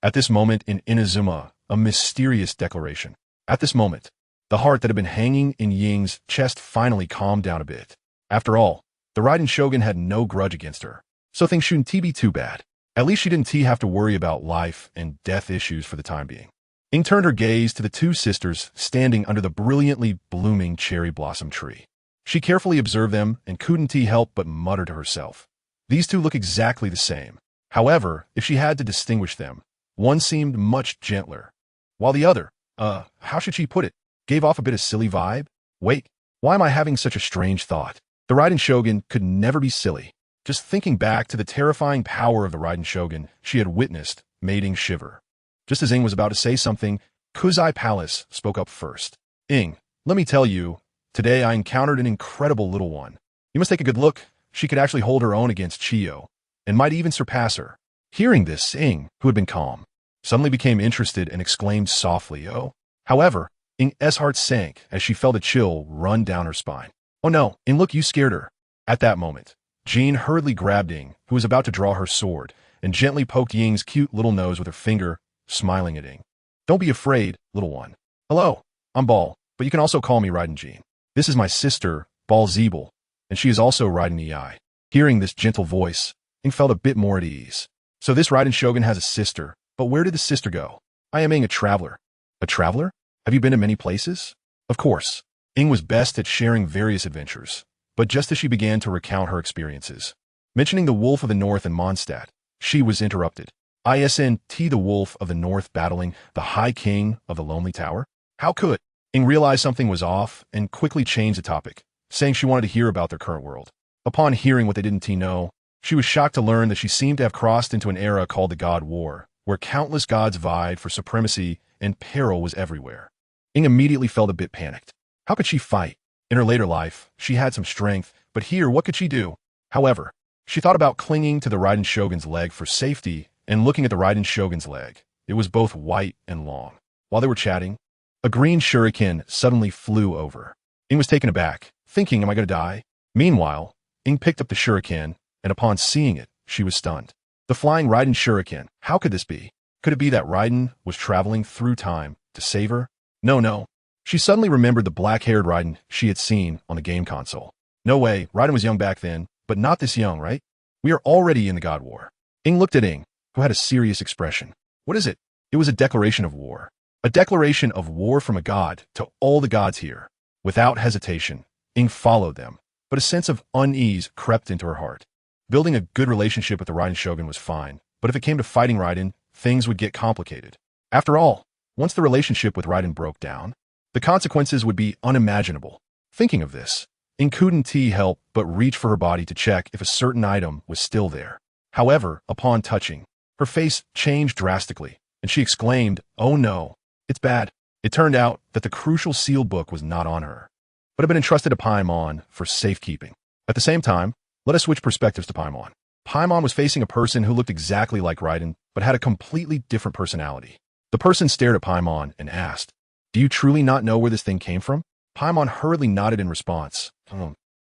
At this moment in Inazuma, a mysterious declaration. At this moment, the heart that had been hanging in Ying's chest finally calmed down a bit. After all, the Raiden Shogun had no grudge against her, so things shouldn't be too bad. At least she didn't have to worry about life and death issues for the time being. Ing turned her gaze to the two sisters standing under the brilliantly blooming cherry blossom tree. She carefully observed them and couldn't help but mutter to herself. These two look exactly the same. However, if she had to distinguish them, one seemed much gentler, while the other, how should she put it, gave off a bit of silly vibe? Wait, why am I having such a strange thought? The Raiden Shogun could never be silly. Just thinking back to the terrifying power of the Raiden Shogun she had witnessed made Ing shiver. Just as Ing was about to say something, Kuzai Palace spoke up first. Ing, let me tell you, today I encountered an incredible little one. You must take a good look. She could actually hold her own against Chiyo, and might even surpass her. Hearing this, Ing, who had been calm, suddenly became interested and exclaimed softly, "Oh." However, Ing's heart sank as she felt a chill run down her spine. "Oh no, Ing, look, you scared her." At that moment, Jean hurriedly grabbed Ing, who was about to draw her sword, and gently poked Ying's cute little nose with her finger, smiling at Ing. "Don't be afraid, little one. Hello, I'm Bal, but you can also call me Raiden Jean. This is my sister, Bal Zeeble, and she is also Raiden Ei." Hearing this gentle voice, Ing felt a bit more at ease. So this Raiden Shogun has a sister, but where did the sister go? I am Ing, a traveler. A traveler? Have you been to many places? Of course. Ing was best at sharing various adventures, but just as she began to recount her experiences, mentioning the Wolf of the North and Mondstadt, she was interrupted. "Isn't the Wolf of the North battling the High King of the Lonely Tower?" How could? Ing realized something was off and quickly changed the topic, saying she wanted to hear about their current world. Upon hearing what they didn't know, she was shocked to learn that she seemed to have crossed into an era called the God War, where countless gods vied for supremacy and peril was everywhere. Ing immediately felt a bit panicked. How could she fight? In her later life, she had some strength, but here, what could she do? However, she thought about clinging to the Raiden Shogun's leg for safety and looking at the Raiden Shogun's leg. It was both white and long. While they were chatting, a green shuriken suddenly flew over. Ing was taken aback, thinking, am I going to die? Meanwhile, Ing picked up the shuriken, and upon seeing it, she was stunned. The flying Raiden shuriken, how could this be? Could it be that Raiden was traveling through time to save her? No. She suddenly remembered the black-haired Raiden she had seen on the game console. No way, Raiden was young back then, but not this young, right? We are already in the God War. Ing looked at Ing, who had a serious expression. What is it? It was a declaration of war. A declaration of war from a god to all the gods here. Without hesitation, Ing followed them, but a sense of unease crept into her heart. Building a good relationship with the Raiden Shogun was fine, but if it came to fighting Raiden, things would get complicated. After all, once the relationship with Raiden broke down, the consequences would be unimaginable. Thinking of this, Ing couldn't help but reach for her body to check if a certain item was still there. However, upon touching, her face changed drastically, and she exclaimed, "Oh no, it's bad." It turned out that the crucial seal book was not on her, but had been entrusted to Paimon for safekeeping. At the same time, let us switch perspectives to Paimon. Paimon was facing a person who looked exactly like Raiden, but had a completely different personality. The person stared at Paimon and asked, "Do you truly not know where this thing came from?" Paimon hurriedly nodded in response.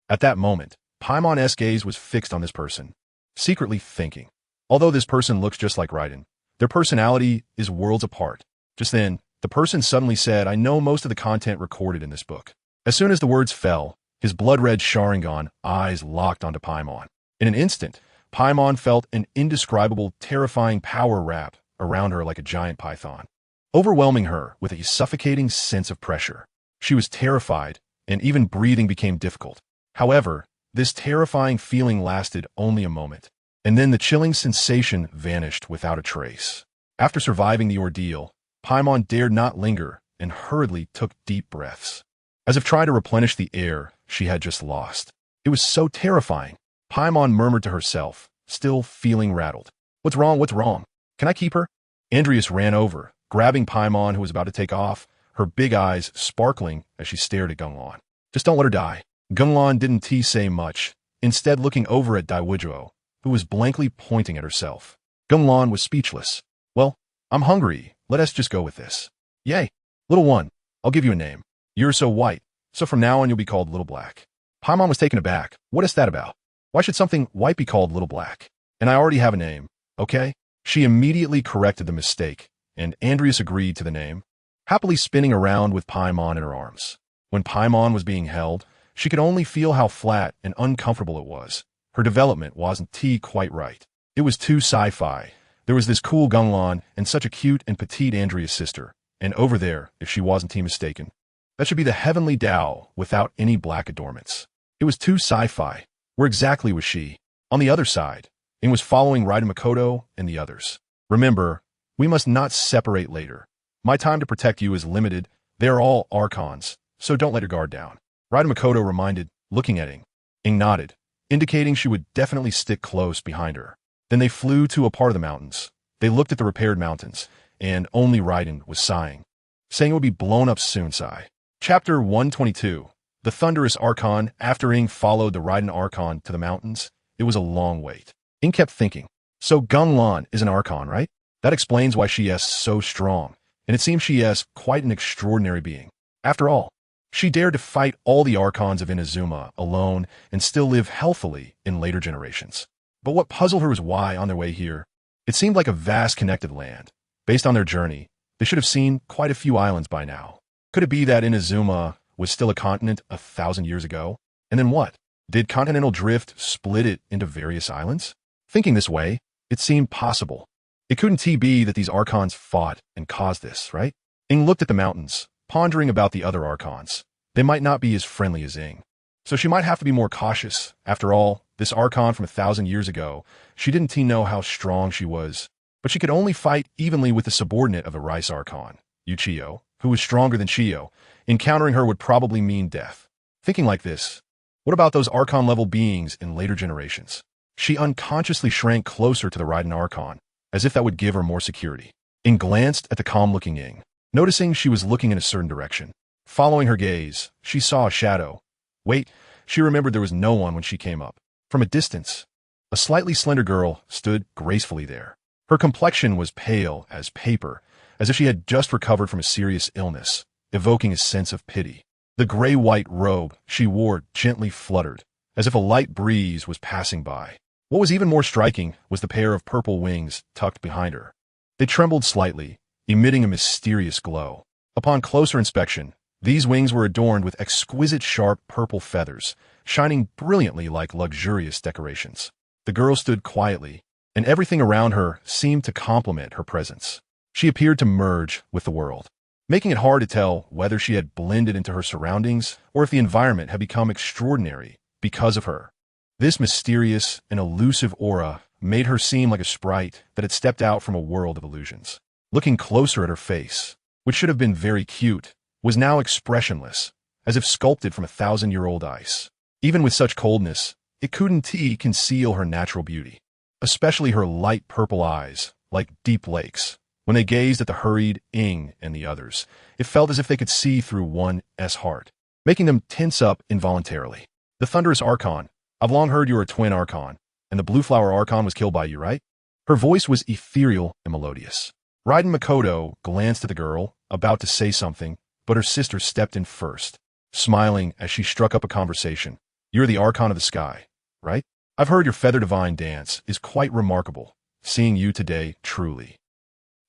At that moment, Paimon's gaze was fixed on this person, secretly thinking, although this person looks just like Raiden, their personality is worlds apart. Just then, the person suddenly said, "I know most of the content recorded in this book." As soon as the words fell, his blood-red Sharingan eyes locked onto Paimon. In an instant, Paimon felt an indescribable, terrifying power wrap around her like a giant python, overwhelming her with a suffocating sense of pressure. She was terrified, and even breathing became difficult. However, this terrifying feeling lasted only a moment, and then the chilling sensation vanished without a trace. After surviving the ordeal, Paimon dared not linger and hurriedly took deep breaths, as if trying to replenish the air she had just lost. It was so terrifying. Paimon murmured to herself, still feeling rattled. What's wrong? What's wrong? Can I keep her? Andreas ran over, grabbing Paimon, who was about to take off, her big eyes sparkling as she stared at Gunglon. Just don't let her die. Gunglon didn't say much, instead looking over at Daiwujo, who was blankly pointing at herself. Gunglon was speechless. Well, I'm hungry. Let us just go with this. Yay. Little one, I'll give you a name. You're so white, so from now on you'll be called Little Black. Paimon was taken aback. What is that about? Why should something white be called Little Black? And I already have a name, okay? She immediately corrected the mistake, and Andreas agreed to the name, happily spinning around with Paimon in her arms. When Paimon was being held, she could only feel how flat and uncomfortable it was. Her development wasn't quite right. It was too sci-fi. There was this cool Gunglon and such a cute and petite Andrea's sister, and over there, if she wasn't mistaken, that should be the heavenly Tao without any black adornments. It was too sci-fi. Where exactly was she? On the other side, and was following Raiden Makoto and the others. Remember, we must not separate later. My time to protect you is limited. They are all Archons, so don't let your guard down. Raiden Makoto reminded, looking at Ing. Ing nodded, indicating she would definitely stick close behind her. Then they flew to a part of the mountains. They looked at the repaired mountains, and only Raiden was sighing, saying it would be blown up soon. Sigh. Chapter 122. The Thunderous Archon. After Ing followed the Raiden Archon to the mountains, it was a long wait. Ing kept thinking, so Gunglon is an Archon, right? That explains why she is so strong, and it seems she is quite an extraordinary being. After all, she dared to fight all the Archons of Inazuma alone and still live healthily in later generations. But what puzzled her was why, on their way here, it seemed like a vast connected land. Based on their journey, they should have seen quite a few islands by now. Could it be that Inazuma was still a continent 1,000 years ago? And then what? Did continental drift split it into various islands? Thinking this way, it seemed possible. It couldn't be that these Archons fought and caused this, right? Ing looked at the mountains, pondering about the other Archons. They might not be as friendly as Ing, so she might have to be more cautious. After all, this Archon from 1,000 years ago, she didn't know how strong she was, but she could only fight evenly with the subordinate of the Rice Archon, Uchiyo, who was stronger than Chiyo. Encountering her would probably mean death. Thinking like this, what about those Archon-level beings in later generations? She unconsciously shrank closer to the Raiden Archon, as if that would give her more security. Ing glanced at the calm-looking Ing, noticing she was looking in a certain direction. Following her gaze, she saw a shadow. Wait, she remembered there was no one when she came up. From a distance, a slightly slender girl stood gracefully there. Her complexion was pale as paper, as if she had just recovered from a serious illness, evoking a sense of pity. The gray-white robe she wore gently fluttered, as if a light breeze was passing by. What was even more striking was the pair of purple wings tucked behind her. They trembled slightly, emitting a mysterious glow. Upon closer inspection, these wings were adorned with exquisite sharp purple feathers, shining brilliantly like luxurious decorations. The girl stood quietly, and everything around her seemed to complement her presence. She appeared to merge with the world, making it hard to tell whether she had blended into her surroundings or if the environment had become extraordinary because of her. This mysterious and elusive aura made her seem like a sprite that had stepped out from a world of illusions. Looking closer at her face, which should have been very cute, was now expressionless, as if sculpted from 1,000-year-old ice. Even with such coldness, it couldn't conceal her natural beauty, especially her light purple eyes, like deep lakes. When they gazed at the hurried Ing and the others, it felt as if they could see through one's heart, making them tense up involuntarily. The Thunderous Archon. I've long heard you were a twin Archon, and the Blue Flower Archon was killed by you, right? Her voice was ethereal and melodious. Raiden Makoto glanced at the girl, about to say something, but her sister stepped in first, smiling as she struck up a conversation. You're the Archon of the Sky, right? I've heard your Feather Divine dance is quite remarkable. Seeing you today, truly.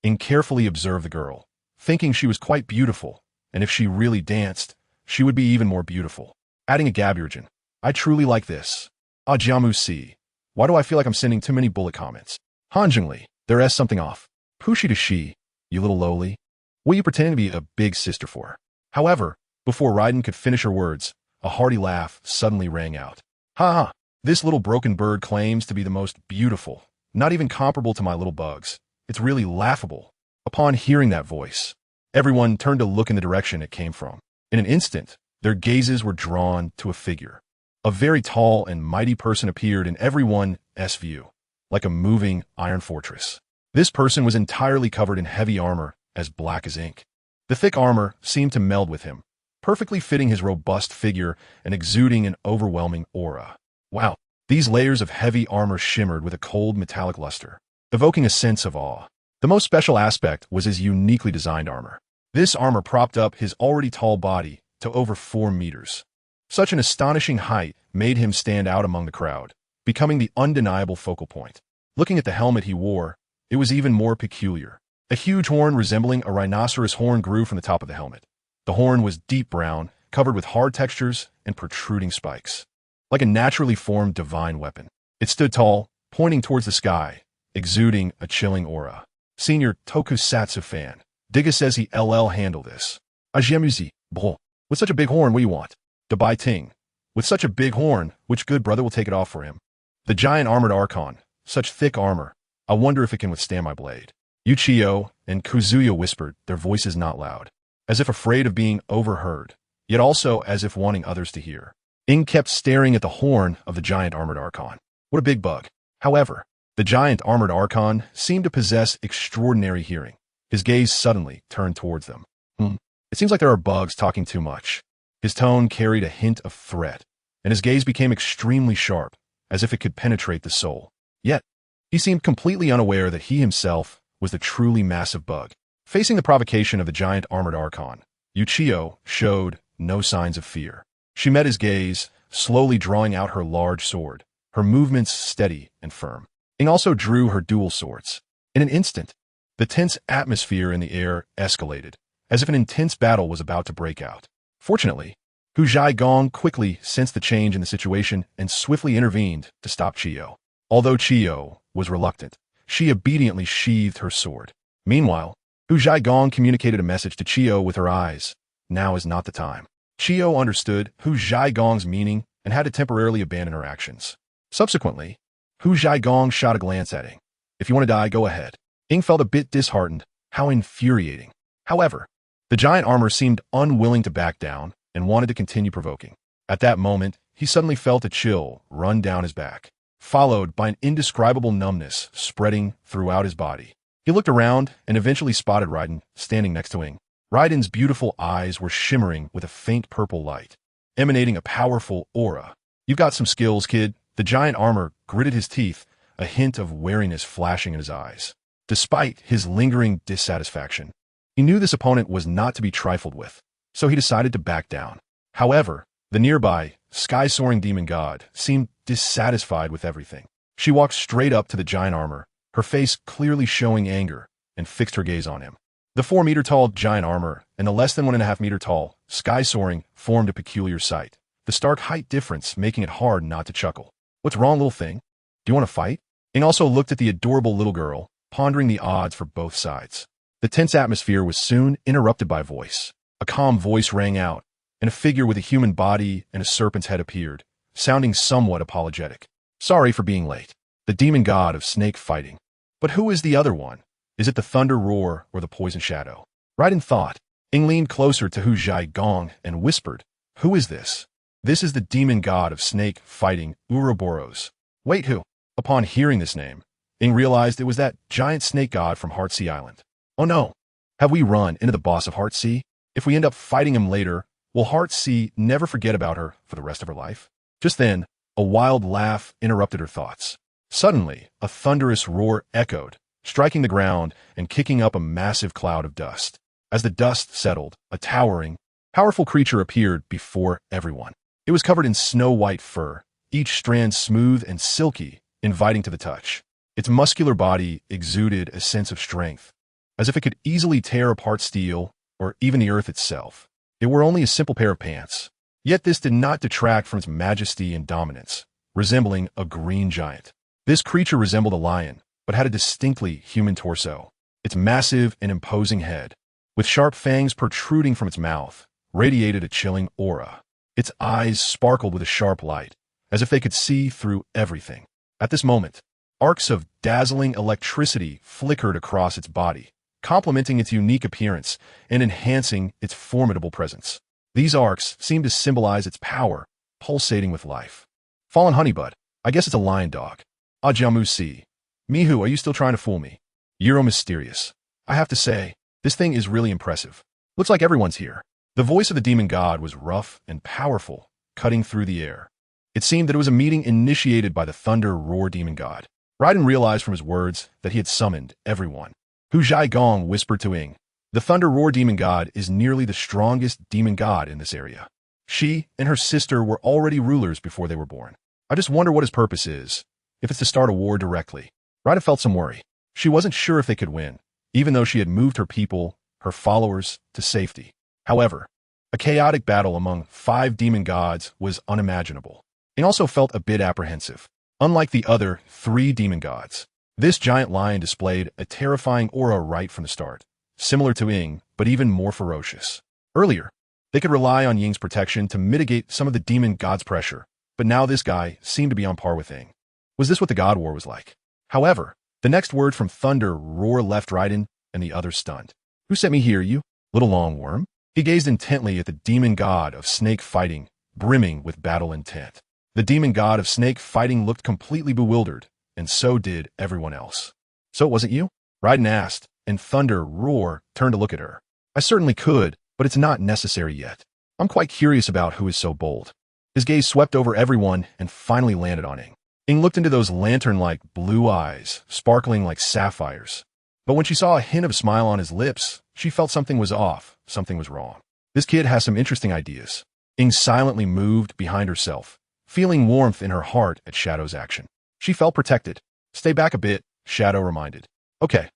Ing carefully observed the girl, thinking she was quite beautiful, and if she really danced, she would be even more beautiful. Adding a Gaburgeon. I truly like this. Ajamu si. Why do I feel like I'm sending too many bullet comments? Hanjingli, there is something off. Pushi to she, you little lowly. What are you pretending to be a big sister for? However, before Raiden could finish her words, a hearty laugh suddenly rang out. Ha ha, this little broken bird claims to be the most beautiful, not even comparable to my little bugs. It's really laughable. Upon hearing that voice, everyone turned to look in the direction it came from. In an instant, their gazes were drawn to a figure. A very tall and mighty person appeared in everyone's view. like a moving iron fortress. This person was entirely covered in heavy armor, as black as ink. The thick armor seemed to meld with him, perfectly fitting his robust figure and exuding an overwhelming aura. Wow, these layers of heavy armor shimmered with a cold metallic luster, evoking a sense of awe. The most special aspect was his uniquely designed armor. This armor propped up his already tall body to over 4 meters. Such an astonishing height made him stand out among the crowd, becoming the undeniable focal point. Looking at the helmet he wore, it was even more peculiar. A huge horn resembling a rhinoceros horn grew from the top of the helmet. The horn was deep brown, covered with hard textures and protruding spikes. Like a naturally formed divine weapon. It stood tall, pointing towards the sky, exuding a chilling aura. Senior Tokusatsu fan. Digga says he LL handle this. Ajemuzi, bro. With such a big horn, what do you want? Dabai Ting. With such a big horn, which good brother will take it off for him? The giant armored Archon. Such thick armor. I wonder if it can withstand my blade. Uchiyo and Kuzuya whispered, their voices not loud, as if afraid of being overheard, yet also as if wanting others to hear. Ing kept staring at the horn of the giant armored Archon. What a big bug. However, the giant armored Archon seemed to possess extraordinary hearing. His gaze suddenly turned towards them. It seems like there are bugs talking too much. His tone carried a hint of threat, and his gaze became extremely sharp, as if it could penetrate the soul. Yet, he seemed completely unaware that he himself was the truly massive bug. Facing the provocation of the giant armored Archon, Uchiyo showed no signs of fear. She met his gaze, slowly drawing out her large sword, her movements steady and firm. Ing also drew her dual swords. In an instant, the tense atmosphere in the air escalated, as if an intense battle was about to break out. Fortunately, Hu Zhaigong quickly sensed the change in the situation and swiftly intervened to stop Chiyo. Although Chiyo was reluctant, she obediently sheathed her sword. Meanwhile, Hu Zhaigong communicated a message to Chiyo with her eyes. Now is not the time. Chiyo understood Hu Zhaigong's meaning and had to temporarily abandon her actions. Subsequently, Hu Zhaigong shot a glance at Ing. If you want to die, go ahead. Ing felt a bit disheartened. How infuriating. However, the giant armor seemed unwilling to back down and wanted to continue provoking. At that moment, he suddenly felt a chill run down his back, followed by an indescribable numbness spreading throughout his body. He looked around and eventually spotted Raiden standing next to Ing. Raiden's beautiful eyes were shimmering with a faint purple light, emanating a powerful aura. You've got some skills, kid. The giant armor gritted his teeth, a hint of wariness flashing in his eyes. Despite his lingering dissatisfaction, he knew this opponent was not to be trifled with, so he decided to back down. However, the nearby, sky-soaring demon god seemed dissatisfied with everything. She walked straight up to the giant armor, her face clearly showing anger, and fixed her gaze on him. The 4-meter-tall giant armor and the less than 1.5-meter-tall, sky-soaring, formed a peculiar sight, the stark height difference making it hard not to chuckle. What's wrong, little thing? Do you want to fight? Ing also looked at the adorable little girl, pondering the odds for both sides. The tense atmosphere was soon interrupted by a voice. A calm voice rang out, and a figure with a human body and a serpent's head appeared, sounding somewhat apologetic. Sorry for being late. The demon god of snake fighting. But who is the other one? Is it the thunder roar or the poison shadow? Raiden thought. Ing leaned closer to Hu Zhaigong and whispered, Who is this? This is the demon god of snake fighting Ouroboros. Wait, who? Upon hearing this name, Ing realized it was that giant snake god from Heartsea Island. Oh no! Have we run into the boss of Heartsea? If we end up fighting him later, will Heartsea never forget about her for the rest of her life? Just then, a wild laugh interrupted her thoughts. Suddenly, a thunderous roar echoed, striking the ground and kicking up a massive cloud of dust. As the dust settled, a towering, powerful creature appeared before everyone. It was covered in snow-white fur, each strand smooth and silky, inviting to the touch. Its muscular body exuded a sense of strength, as if it could easily tear apart steel or even the earth itself. It wore only a simple pair of pants. Yet this did not detract from its majesty and dominance, resembling a green giant. This creature resembled a lion, but had a distinctly human torso. Its massive and imposing head, with sharp fangs protruding from its mouth, radiated a chilling aura. Its eyes sparkled with a sharp light, as if they could see through everything. At this moment, arcs of dazzling electricity flickered across its body, complementing its unique appearance and enhancing its formidable presence. These arcs seemed to symbolize its power, pulsating with life. Fallen Honeybud, I guess it's a lion dog. Ajamusi, Mihu, are you still trying to fool me? Euro mysterious. I have to say, this thing is really impressive. Looks like everyone's here. The voice of the demon god was rough and powerful, cutting through the air. It seemed that it was a meeting initiated by the Thunder Roar demon god. Raiden realized from his words that he had summoned everyone. Hu Gong whispered to Ing. The Thunder Roar demon god is nearly the strongest demon god in this area. She and her sister were already rulers before they were born. I just wonder what his purpose is, if it's to start a war directly. Raiden felt some worry. She wasn't sure if they could win, even though she had moved her people, her followers, to safety. However, a chaotic battle among 5 demon gods was unimaginable. Ing also felt a bit apprehensive. Unlike the other 3 demon gods, this giant lion displayed a terrifying aura right from the start, similar to Ing, but even more ferocious. Earlier, they could rely on Ying's protection to mitigate some of the demon god's pressure, but now this guy seemed to be on par with Ing. Was this what the God War was like? However, the next word from Thunder Roar left Raiden and the others stunned. Who sent me here, you little long worm? He gazed intently at the demon god of snake fighting, brimming with battle intent. The demon god of snake fighting looked completely bewildered, and so did everyone else. So it wasn't you? Raiden asked, and Thunder Roar turned to look at her. I certainly could, but it's not necessary yet. I'm quite curious about who is so bold. His gaze swept over everyone and finally landed on Ing. Ing looked into those lantern-like blue eyes, sparkling like sapphires. But when she saw a hint of a smile on his lips, she felt something was off, something was wrong. This kid has some interesting ideas. Ing silently moved behind herself, feeling warmth in her heart at Shadow's action. She felt protected. Stay back a bit, Shadow reminded. Okay,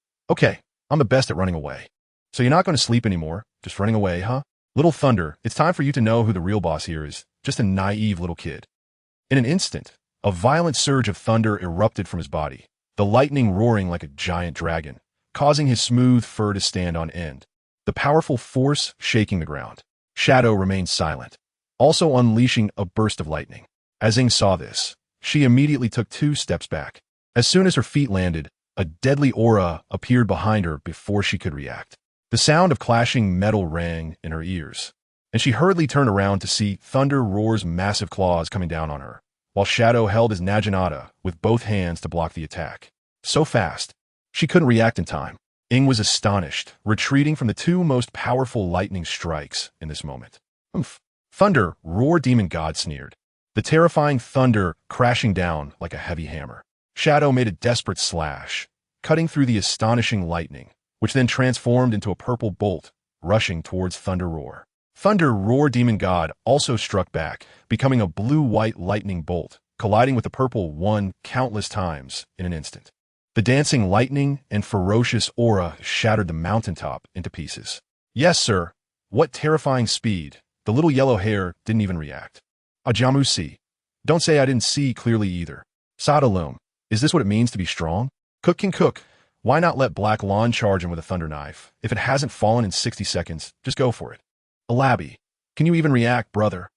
I'm the best at running away. So you're not going to sleep anymore, just running away, huh? Little Thunder, it's time for you to know who the real boss here is, just a naive little kid. In an instant, a violent surge of thunder erupted from his body, the lightning roaring like a giant dragon, causing his smooth fur to stand on end, the powerful force shaking the ground. Shadow remained silent, also unleashing a burst of lightning. As Ing saw this, she immediately took 2 steps back. As soon as her feet landed, a deadly aura appeared behind her before she could react. The sound of clashing metal rang in her ears, and she hurriedly turned around to see Thunder Roar's massive claws coming down on her, while Shadow held his Naginata with both hands to block the attack. So fast, she couldn't react in time. Ing was astonished, retreating from the 2 most powerful lightning strikes in this moment. Oomph! Thunder Roar demon god sneered, the terrifying thunder crashing down like a heavy hammer. Shadow made a desperate slash, cutting through the astonishing lightning, which then transformed into a purple bolt, rushing towards Thunder Roar. Thunder Roar demon god also struck back, becoming a blue-white lightning bolt, colliding with the purple one countless times in an instant. The dancing lightning and ferocious aura shattered the mountaintop into pieces. Yes, sir. What terrifying speed. The little yellow hair didn't even react. Ajamusi. Don't say I didn't see clearly either. Sadalome. Is this what it means to be strong? Cook can cook. Why not let Black Lawn charge him with a thunder knife? If it hasn't fallen in 60 seconds, just go for it. Alabi. Can you even react, brother?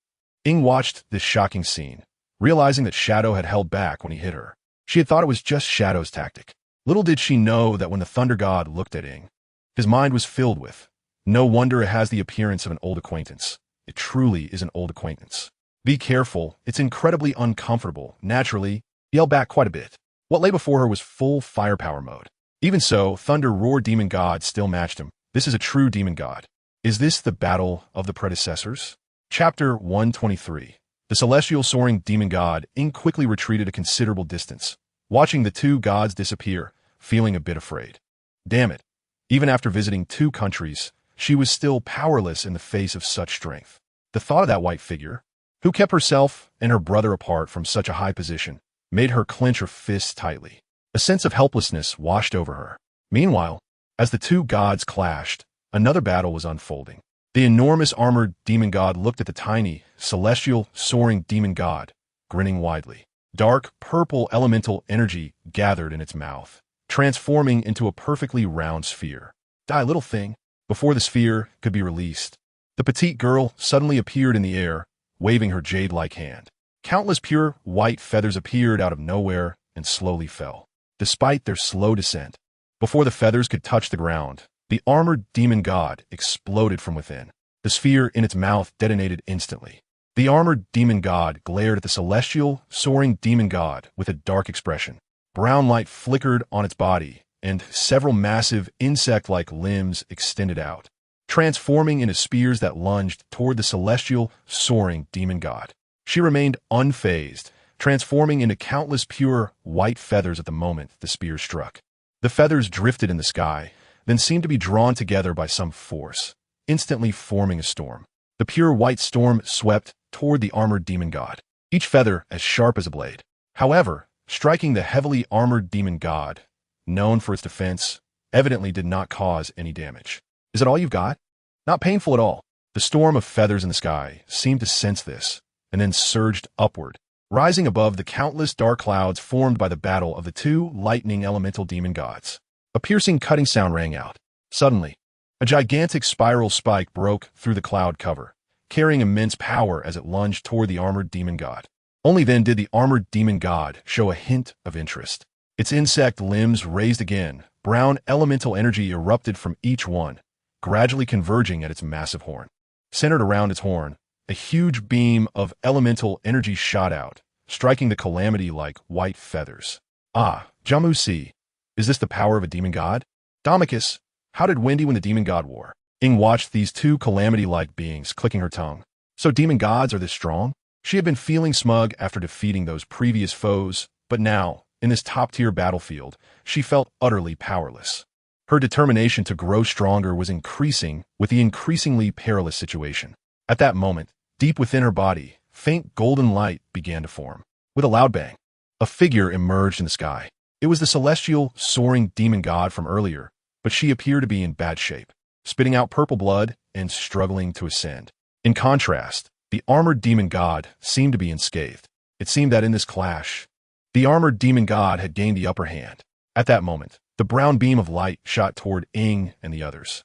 Ing watched this shocking scene, realizing that Shadow had held back when he hit her. She had thought it was just Shadow's tactic. Little did she know that when the Thunder God looked at Ing, his mind was filled with, no wonder it has the appearance of an old acquaintance. It truly is an old acquaintance. Be careful, it's incredibly uncomfortable. Naturally, he held back quite a bit. What lay before her was full firepower mode. Even so, Thunder Roar Demon God still matched him. This is a true demon god. Is this the battle of the predecessors? Chapter 123. The celestial soaring demon god, Ing quickly retreated a considerable distance, watching the 2 gods disappear, feeling a bit afraid. Damn it. Even after visiting 2 countries, she was still powerless in the face of such strength. The thought of that white figure, who kept herself and her brother apart from such a high position, made her clench her fists tightly. A sense of helplessness washed over her. Meanwhile, as the 2 gods clashed, another battle was unfolding. The enormous armored demon god looked at the tiny, celestial, soaring demon god, grinning widely. Dark, purple elemental energy gathered in its mouth, transforming into a perfectly round sphere. Die, little thing. Before the sphere could be released, the petite girl suddenly appeared in the air, waving her jade-like hand. Countless pure white feathers appeared out of nowhere and slowly fell. Despite their slow descent, before the feathers could touch the ground, the armored demon god exploded from within. The sphere in its mouth detonated instantly. The armored demon god glared at the celestial, soaring demon god with a dark expression. brown light flickered on its body, and several massive insect-like limbs extended out, transforming into spears that lunged toward the celestial, soaring demon god. She remained unfazed, transforming into countless pure, white feathers at the moment the spears struck. The feathers drifted in the sky, then seemed to be drawn together by some force, instantly forming a storm. The pure white storm swept toward the armored demon god, each feather as sharp as a blade. However, striking the heavily armored demon god, known for its defense, evidently did not cause any damage. Is it all you've got? Not painful at all. The storm of feathers in the sky seemed to sense this, and then surged upward, rising above the countless dark clouds formed by the battle of the two lightning elemental demon gods. A piercing cutting sound rang out. Suddenly, a gigantic spiral spike broke through the cloud cover, carrying immense power as it lunged toward the armored demon god. Only then did the armored demon god show a hint of interest. Its insect limbs raised again, brown elemental energy erupted from each one, gradually converging at its massive horn. Centered around its horn, a huge beam of elemental energy shot out, striking the calamity like white feathers. Ah, Jamusi, is this the power of a demon god? Damicus, how did Wendy win the demon god war? Ing watched these two calamity-like beings, clicking her tongue. So demon gods are this strong? She had been feeling smug after defeating those previous foes, but now, in this top-tier battlefield, she felt utterly powerless. Her determination to grow stronger was increasing with the increasingly perilous situation. At that moment, deep within her body, faint golden light began to form. With a loud bang, a figure emerged in the sky. It was the celestial, soaring demon god from earlier, but she appeared to be in bad shape, spitting out purple blood and struggling to ascend. In contrast, the armored demon god seemed to be unscathed. It seemed that in this clash, the armored demon god had gained the upper hand. At that moment, the brown beam of light shot toward Ing and the others.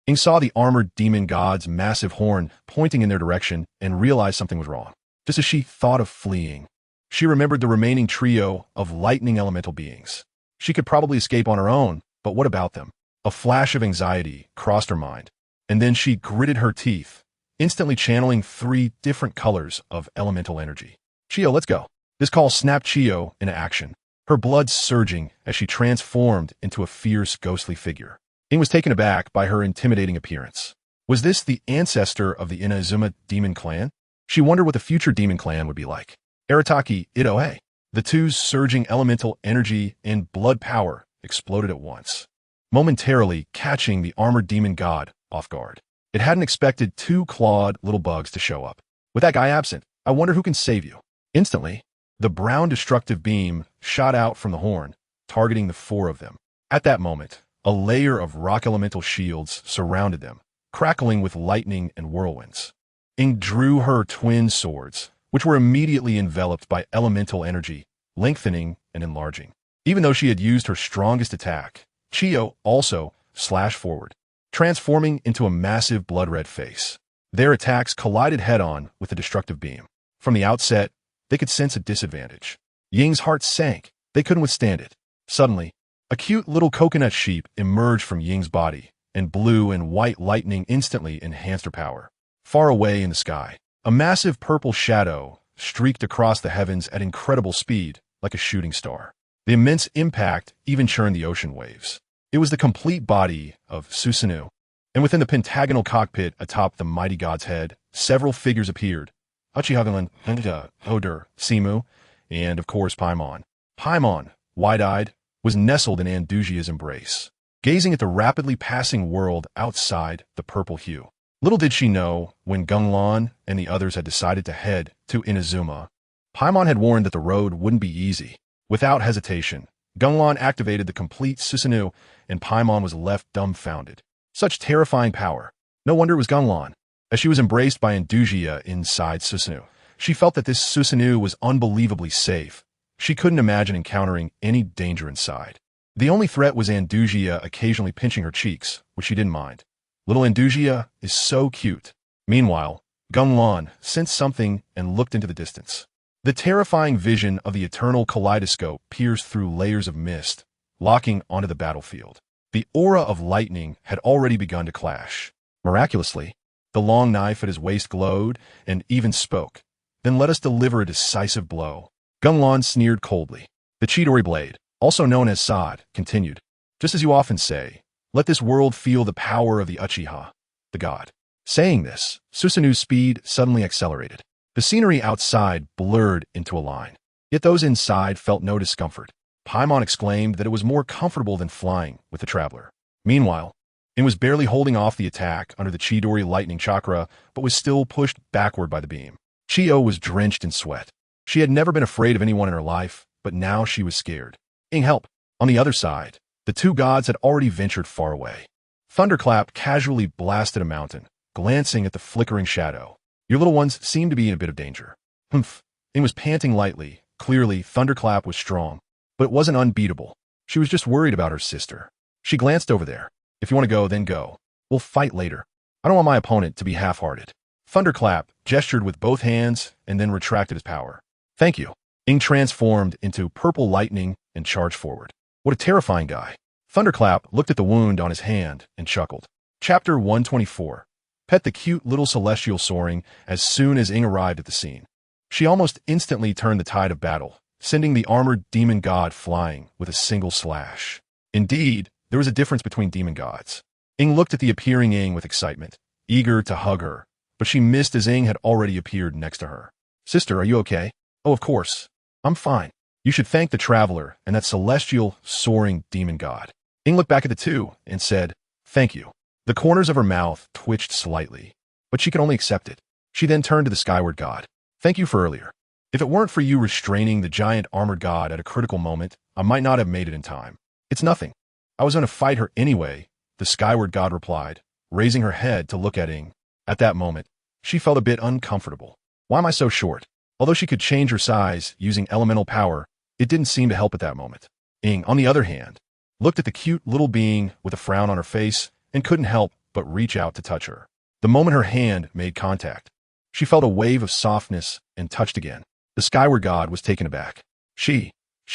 Ing saw the armored demon god's massive horn pointing in their direction and realized something was wrong. Just as she thought of fleeing, she remembered the remaining trio of lightning elemental beings. She could probably escape on her own, but what about them? A flash of anxiety crossed her mind, and then she gritted her teeth, instantly channeling 3 different colors of elemental energy. Chio, let's go. This call snapped Chio into action, her blood surging as she transformed into a fierce, ghostly figure. Ing was taken aback by her intimidating appearance. Was this the ancestor of the Inazuma demon clan? She wondered what the future demon clan would be like. Arataki Itoe. The two's surging elemental energy and blood power exploded at once, momentarily catching the armored demon god off guard. It hadn't expected 2 clawed little bugs to show up. With that guy absent, I wonder who can save you. Instantly, the brown destructive beam shot out from the horn, targeting the 4 of them. At that moment, a layer of rock elemental shields surrounded them, crackling with lightning and whirlwinds. Ing drew her twin swords, which were immediately enveloped by elemental energy, lengthening and enlarging. Even though she had used her strongest attack, Chio also slashed forward, transforming into a massive blood-red face. Their attacks collided head-on with the destructive beam. From the outset, they could sense a disadvantage. Ying's heart sank. They couldn't withstand it. Suddenly, a cute little coconut sheep emerged from Ying's body, and blue and white lightning instantly enhanced her power. Far away in the sky, a massive purple shadow streaked across the heavens at incredible speed, like a shooting star. The immense impact even churned the ocean waves. It was the complete body of Susanoo, and within the pentagonal cockpit atop the mighty god's head, several figures appeared. Uchiha, Oder, Simu, and of course Paimon. Paimon, wide-eyed, was nestled in Andusia's embrace, gazing at the rapidly passing world outside the purple hue. Little did she know, when Genglan and the others had decided to head to Inazuma, Paimon had warned that the road wouldn't be easy. Without hesitation, Genglan activated the complete Susanoo, and Paimon was left dumbfounded. Such terrifying power. No wonder it was Genglan. As she was embraced by Andusia inside Susanoo, she felt that this Susanoo was unbelievably safe. She couldn't imagine encountering any danger inside. The only threat was Andusia occasionally pinching her cheeks, which she didn't mind. Little Andusia is so cute. Meanwhile, Genglan sensed something and looked into the distance. The terrifying vision of the eternal kaleidoscope pierced through layers of mist, locking onto the battlefield. The aura of lightning had already begun to clash. Miraculously, the long knife at his waist glowed and even spoke. Then let us deliver a decisive blow. Genglan sneered coldly. The The Chidori blade, also known as Sod, continued. Just as you often say, let this world feel the power of the Uchiha, the god. Saying this, Susanoo's speed suddenly accelerated. The scenery outside blurred into a line. Yet those inside felt no discomfort. Paimon exclaimed that it was more comfortable than flying with the traveler. Meanwhile, it was barely holding off the attack under the Chidori lightning chakra, but was still pushed backward by the beam. Chiyo was drenched in sweat. She had never been afraid of anyone in her life, but now she was scared. Ing, help! On the other side, the two gods had already ventured far away. Thunderclap casually blasted a mountain, glancing at the flickering shadow. Your little ones seem to be in a bit of danger. Humph. Ing was panting lightly. Clearly, Thunderclap was strong, but it wasn't unbeatable. She was just worried about her sister. She glanced over there. If you want to go, then go. We'll fight later. I don't want my opponent to be half-hearted. Thunderclap gestured with both hands and then retracted his power. Thank you. Ing transformed into purple lightning and charged forward. What a terrifying guy. Thunderclap looked at the wound on his hand and chuckled. Chapter 124. Pet the cute little celestial soaring as soon as Ing arrived at the scene. She almost instantly turned the tide of battle, sending the armored demon god flying with a single slash. Indeed, there was a difference between demon gods. Ing looked at the appearing Ing with excitement, eager to hug her, but she missed as Ing had already appeared next to her. Sister, are you okay? Oh, of course. I'm fine. You should thank the traveler and that celestial, soaring demon god. Ing looked back at the two and said, thank you. The corners of her mouth twitched slightly, but she could only accept it. She then turned to the skyward god. Thank you for earlier. If it weren't for you restraining the giant armored god at a critical moment, I might not have made it in time. It's nothing. I was going to fight her anyway, the skyward god replied, raising her head to look at Ing. At that moment, she felt a bit uncomfortable. Why am I so short? Although she could change her size using elemental power, it didn't seem to help at that moment. Ing, on the other hand, looked at the cute little being with a frown on her face and couldn't help but reach out to touch her. The moment her hand made contact, she felt a wave of softness and touched again. The skyward god was taken aback. She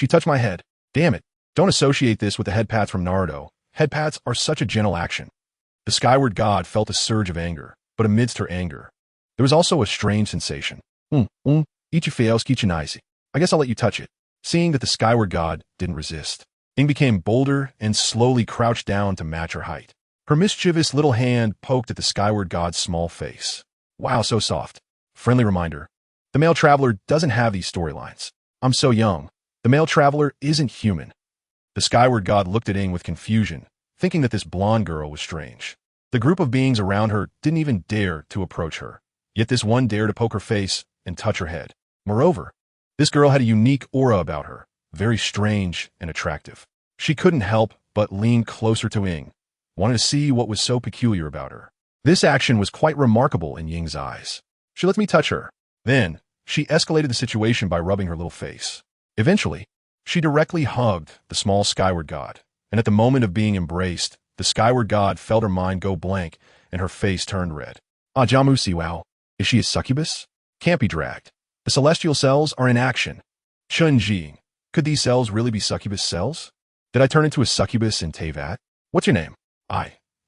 touched my head. Damn it. Don't associate this with the head pats from Naruto. Head pats are such a gentle action. The skyward god felt a surge of anger, but amidst her anger, there was also a strange sensation. Ichifeoski chinaisi. I guess I'll let you touch it. Seeing that the skyward god didn't resist, Ing became bolder and slowly crouched down to match her height. Her mischievous little hand poked at the skyward god's small face. Wow, so soft. Friendly reminder. The male traveler doesn't have these storylines. I'm so young. The male traveler isn't human. The skyward god looked at Ing with confusion, thinking that this blonde girl was strange. The group of beings around her didn't even dare to approach her, yet this one dared to poke her face and touch her head. Moreover, this girl had a unique aura about her, very strange and attractive. She couldn't help but lean closer to Ing, wanted to see what was so peculiar about her. This action was quite remarkable in Ying's eyes. She let me touch her. Then, she escalated the situation by rubbing her little face. Eventually, she directly hugged the small skyward god, and at the moment of being embraced, the skyward god felt her mind go blank and her face turned red. Ah, Jamusi, wow. Is she a succubus? Can't be dragged. The celestial cells are in action. Chun-Jing. Could these cells really be succubus cells? Did I turn into a succubus in Teyvat? What's your name?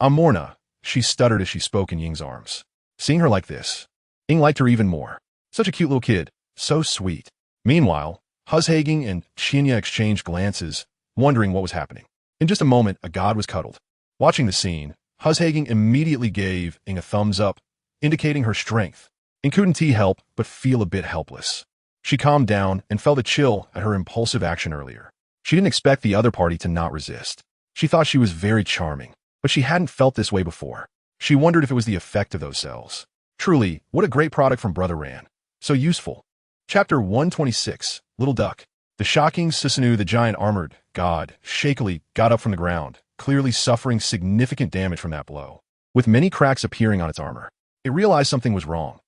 I'm Morna. She stuttered as she spoke in Ying's arms. Seeing her like this, Ing liked her even more. Such a cute little kid. So sweet. Meanwhile, Hushagen and Qinya exchanged glances, wondering what was happening. In just a moment, a god was cuddled. Watching the scene, Hushagen immediately gave Ing a thumbs up, indicating her strength. Ing couldn't help but feel a bit helpless. She calmed down and felt a chill at her impulsive action earlier. She didn't expect the other party to not resist. She thought she was very charming, but she hadn't felt this way before. She wondered if it was the effect of those cells. Truly, what a great product from Brother Ran. So useful. Chapter 126, Little Duck. The shocking Susanoo, the giant armored god, shakily got up from the ground, clearly suffering significant damage from that blow. With many cracks appearing on its armor, it realized something was wrong.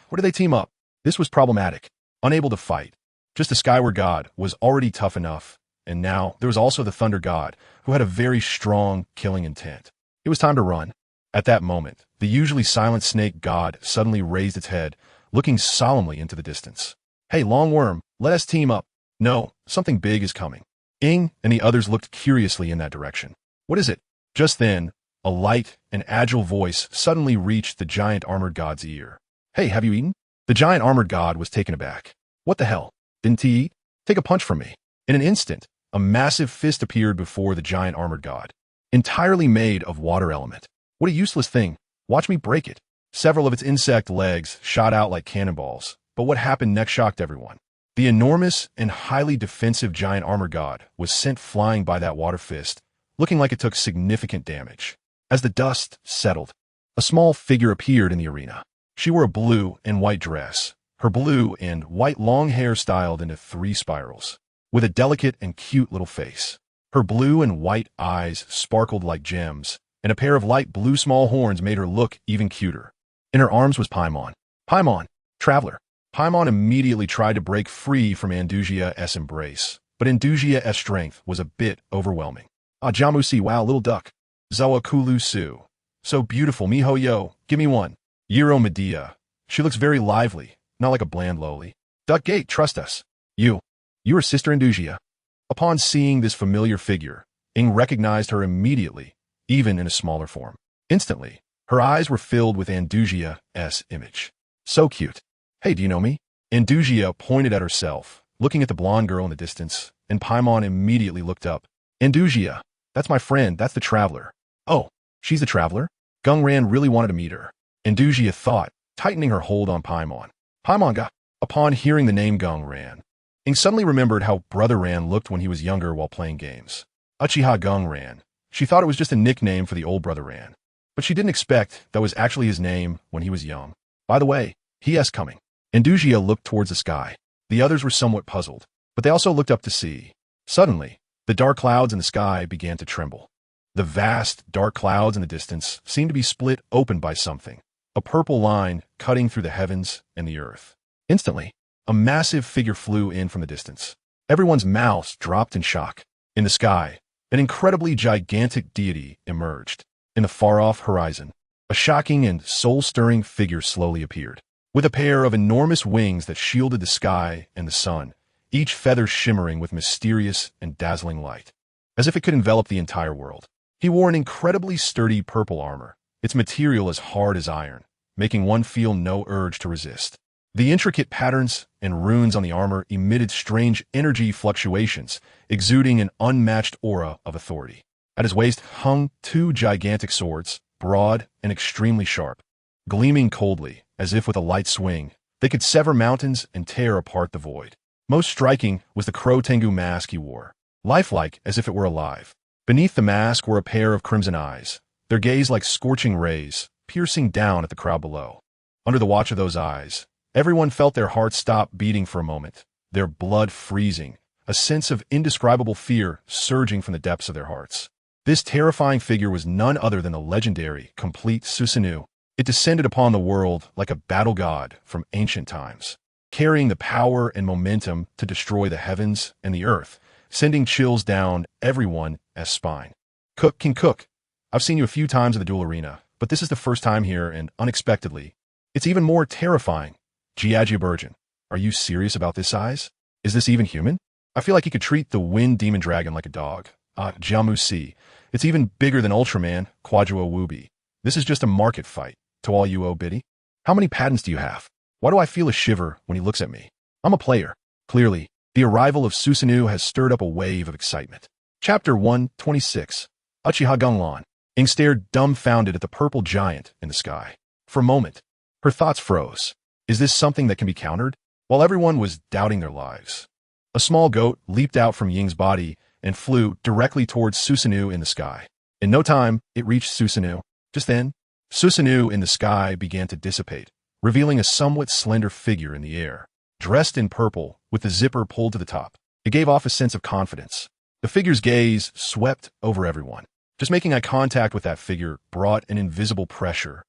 Where did they team up? This was problematic. Unable to fight. Just the skyward god was already tough enough, and now there was also the thunder god, who had a very strong killing intent. It was time to run. At that moment, the usually silent snake god suddenly raised its head, looking solemnly into the distance. Hey, Longworm, let us team up. No, something big is coming. Ing and the others looked curiously in that direction. What is it? Just then, a light and agile voice suddenly reached the giant armored god's ear. Hey, have you eaten? The giant armored god was taken aback. What the hell? Didn't he eat? Take a punch from me. In an instant, a massive fist appeared before the giant armored god, entirely made of water element. What a useless thing. Watch me break it. Several of its insect legs shot out like cannonballs, but what happened next shocked everyone. The enormous and highly defensive giant armored god was sent flying by that water fist, looking like it took significant damage. As the dust settled, a small figure appeared in the arena. She wore a blue and white dress, her blue and white long hair styled into 3 spirals, with a delicate and cute little face. Her blue and white eyes sparkled like gems, and a pair of light blue small horns made her look even cuter. In her arms was Paimon. Paimon, traveler. Paimon immediately tried to break free from Andusia's embrace, but Andusia's strength was a bit overwhelming. Ah, Jamusi, wow, little duck. Zawa Kulu Su. So beautiful, miho yo, give me one. Yiro Medea. She looks very lively, not like a bland lowly. Duck Gate, trust us. You are Sister Andusia. Upon seeing this familiar figure, Ing recognized her immediately, even in a smaller form. Instantly, her eyes were filled with Andusia's image. So cute. Hey, do you know me? Andusia pointed at herself, looking at the blonde girl in the distance, and Paimon immediately looked up. Andusia, that's my friend, that's the traveler. Oh, she's the traveler? Geng really wanted to meet her. Andusia thought, tightening her hold on Paimon. Paimon got. Upon hearing the name Geng, Ing suddenly remembered how Brother Ran looked when he was younger while playing games. Uchiha Geng. She thought it was just a nickname for the old Brother Ran, but she didn't expect that was actually his name when he was young. By the way, he's coming. Andusia looked towards the sky. The others were somewhat puzzled, but they also looked up to see. Suddenly, the dark clouds in the sky began to tremble. The vast, dark clouds in the distance seemed to be split open by something, a purple line cutting through the heavens and the earth. Instantly, a massive figure flew in from the distance. Everyone's mouths dropped in shock. In the sky, an incredibly gigantic deity emerged. In the far-off horizon, a shocking and soul-stirring figure slowly appeared. With a pair of enormous wings that shielded the sky and the sun, each feather shimmering with mysterious and dazzling light, as if it could envelop the entire world. He wore an incredibly sturdy purple armor, its material as hard as iron, making one feel no urge to resist. The intricate patterns and runes on the armor emitted strange energy fluctuations, exuding an unmatched aura of authority. At his waist hung 2 gigantic swords, broad and extremely sharp, gleaming coldly, as if with a light swing, they could sever mountains and tear apart the void. Most striking was the Crow Tengu mask he wore, lifelike as if it were alive. Beneath the mask were a pair of crimson eyes, their gaze like scorching rays, piercing down at the crowd below. Under the watch of those eyes, everyone felt their hearts stop beating for a moment, their blood freezing, a sense of indescribable fear surging from the depths of their hearts. This terrifying figure was none other than the legendary, complete Susanoo. It descended upon the world like a battle god from ancient times, carrying the power and momentum to destroy the heavens and the earth, sending chills down everyone's spine. Cook King Cook, I've seen you a few times in the duel arena, but this is the first time here, and unexpectedly, it's even more terrifying. Jiajiaburgeon, are you serious about this size? Is this even human? I feel like he could treat the wind demon dragon like a dog. Jamusi, it's even bigger than Ultraman, Quadro Wubi. This is just a market fight. To all you biddy. How many patents do you have? Why do I feel a shiver when he looks at me? I'm a player. Clearly, the arrival of Susanoo has stirred up a wave of excitement. Chapter 126. Uchiha Genglan. Ing stared dumbfounded at the purple giant in the sky. For a moment, her thoughts froze. Is this something that can be countered? While everyone was doubting their lives, a small goat leaped out from Ying's body and flew directly towards Susanoo in the sky. In no time, it reached Susanoo. Just then, Susanoo in the sky began to dissipate, revealing a somewhat slender figure in the air. Dressed in purple, with the zipper pulled to the top, it gave off a sense of confidence. The figure's gaze swept over everyone. Just making eye contact with that figure brought an invisible pressure,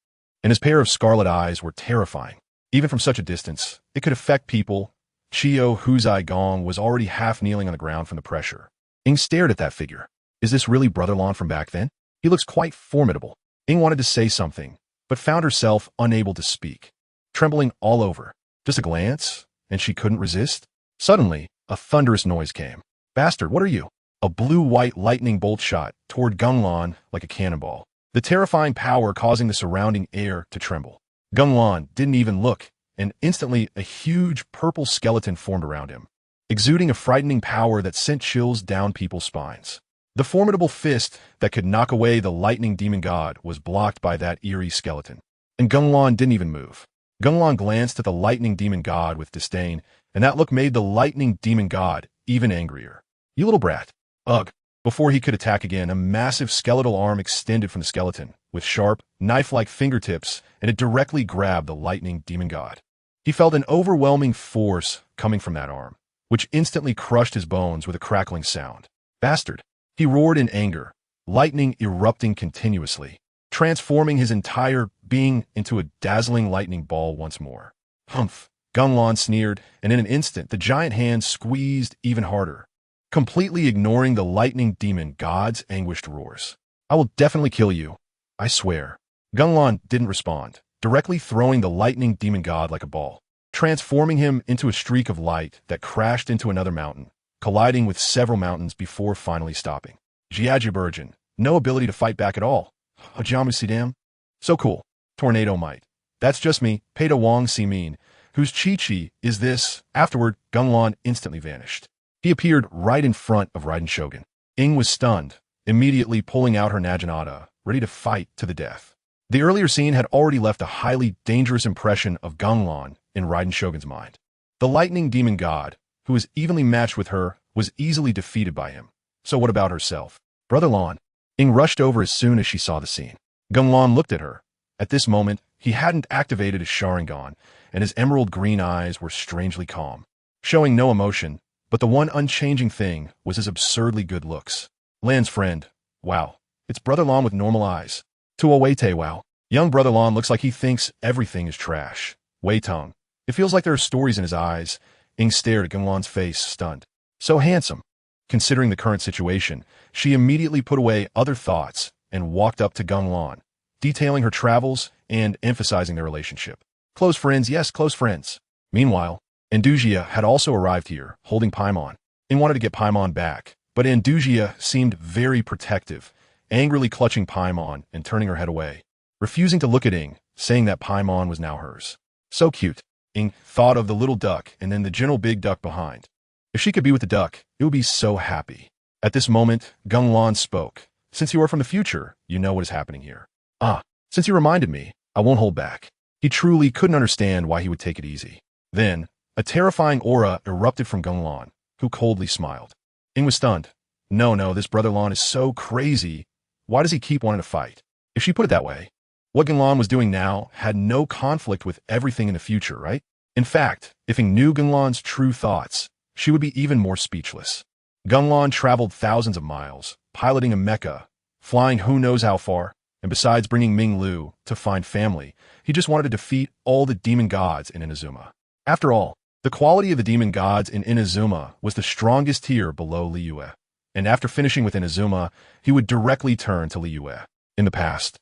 and his pair of scarlet eyes were terrifying. Even from such a distance, it could affect people. Chio Huzai Gong was already half kneeling on the ground from the pressure. Ing stared at that figure. Is this really Brother Lan from back then? He looks quite formidable. Ing wanted to say something, but found herself unable to speak, trembling all over. Just a glance, and she couldn't resist. Suddenly, a thunderous noise came. Bastard, what are you? A blue-white lightning bolt shot toward Genglan like a cannonball, the terrifying power causing the surrounding air to tremble. Genglan didn't even look, and instantly a huge purple skeleton formed around him. exuding a frightening power that sent chills down people's spines. The formidable fist that could knock away the lightning demon god was blocked by that eerie skeleton. And Gunglon didn't even move. Gunglon glanced at the lightning demon god with disdain, and that look made the lightning demon god even angrier. "You little brat." Ugh. Before he could attack again, a massive skeletal arm extended from the skeleton, with sharp, knife-like fingertips, and it directly grabbed the lightning demon god. He felt an overwhelming force coming from that arm, which instantly crushed his bones with a crackling sound. "Bastard!" He roared in anger, lightning erupting continuously, transforming his entire being into a dazzling lightning ball once more. "Humph!" Gunglon sneered, and in an instant the giant hand squeezed even harder, completely ignoring the lightning demon god's anguished roars. "I will definitely kill you. I swear." Gunglon didn't respond, directly throwing the lightning demon god like a ball, transforming him into a streak of light that crashed into another mountain, colliding with several mountains before finally stopping. Jiajiburjin, no ability to fight back at all. Hajamusidam? So cool. Tornado might. That's just me, Peita Wong Simin, whose Chi-Chi is this. Afterward, Gunglon instantly vanished. He appeared right in front of Raiden Shogun. Ing was stunned, immediately pulling out her Naginata, ready to fight to the death. The earlier scene had already left a highly dangerous impression of Gunglon in Raiden Shogun's mind. The lightning demon god, who was evenly matched with her, was easily defeated by him. So what about herself? "Brother Lon." Ing rushed over as soon as she saw the scene. Gunglon looked at her. At this moment, he hadn't activated his Sharingan, and his emerald green eyes were strangely calm, showing no emotion, but the one unchanging thing was his absurdly good looks. Lan's friend. Wow. It's Brother Lon with normal eyes. Tuawete wow. Young Brother Lon looks like he thinks everything is trash. Wei Tong. It feels like there are stories in his eyes. Ing stared at Gunglon's face, stunned. So handsome. Considering the current situation, she immediately put away other thoughts and walked up to Gunglon, detailing her travels and emphasizing their relationship. Close friends, yes, close friends. Meanwhile, Andugia had also arrived here, holding Paimon. Ing wanted to get Paimon back, but Andugia seemed very protective, angrily clutching Paimon and turning her head away, refusing to look at Ing, saying that Paimon was now hers. So cute. Ing thought of the little duck and then the gentle big duck behind. If she could be with the duck, it would be so happy. At this moment, Gunglon spoke. "Since you are from the future, you know what is happening here." "Ah, since you reminded me, I won't hold back." He truly couldn't understand why he would take it easy. Then, a terrifying aura erupted from Gunglon, who coldly smiled. Ing was stunned. No, this Brother Lon is so crazy. Why does he keep wanting to fight? If she put it that way, what Gunglon was doing now had no conflict with everything in the future, right? In fact, if Ing knew Gunglon's true thoughts, she would be even more speechless. Gunglon traveled thousands of miles, piloting a mecha, flying who knows how far, and besides bringing Ming Lu to find family, he just wanted to defeat all the demon gods in Inazuma. After all, the quality of the demon gods in Inazuma was the strongest tier below Liyue, and after finishing with Inazuma, he would directly turn to Liyue. In the past,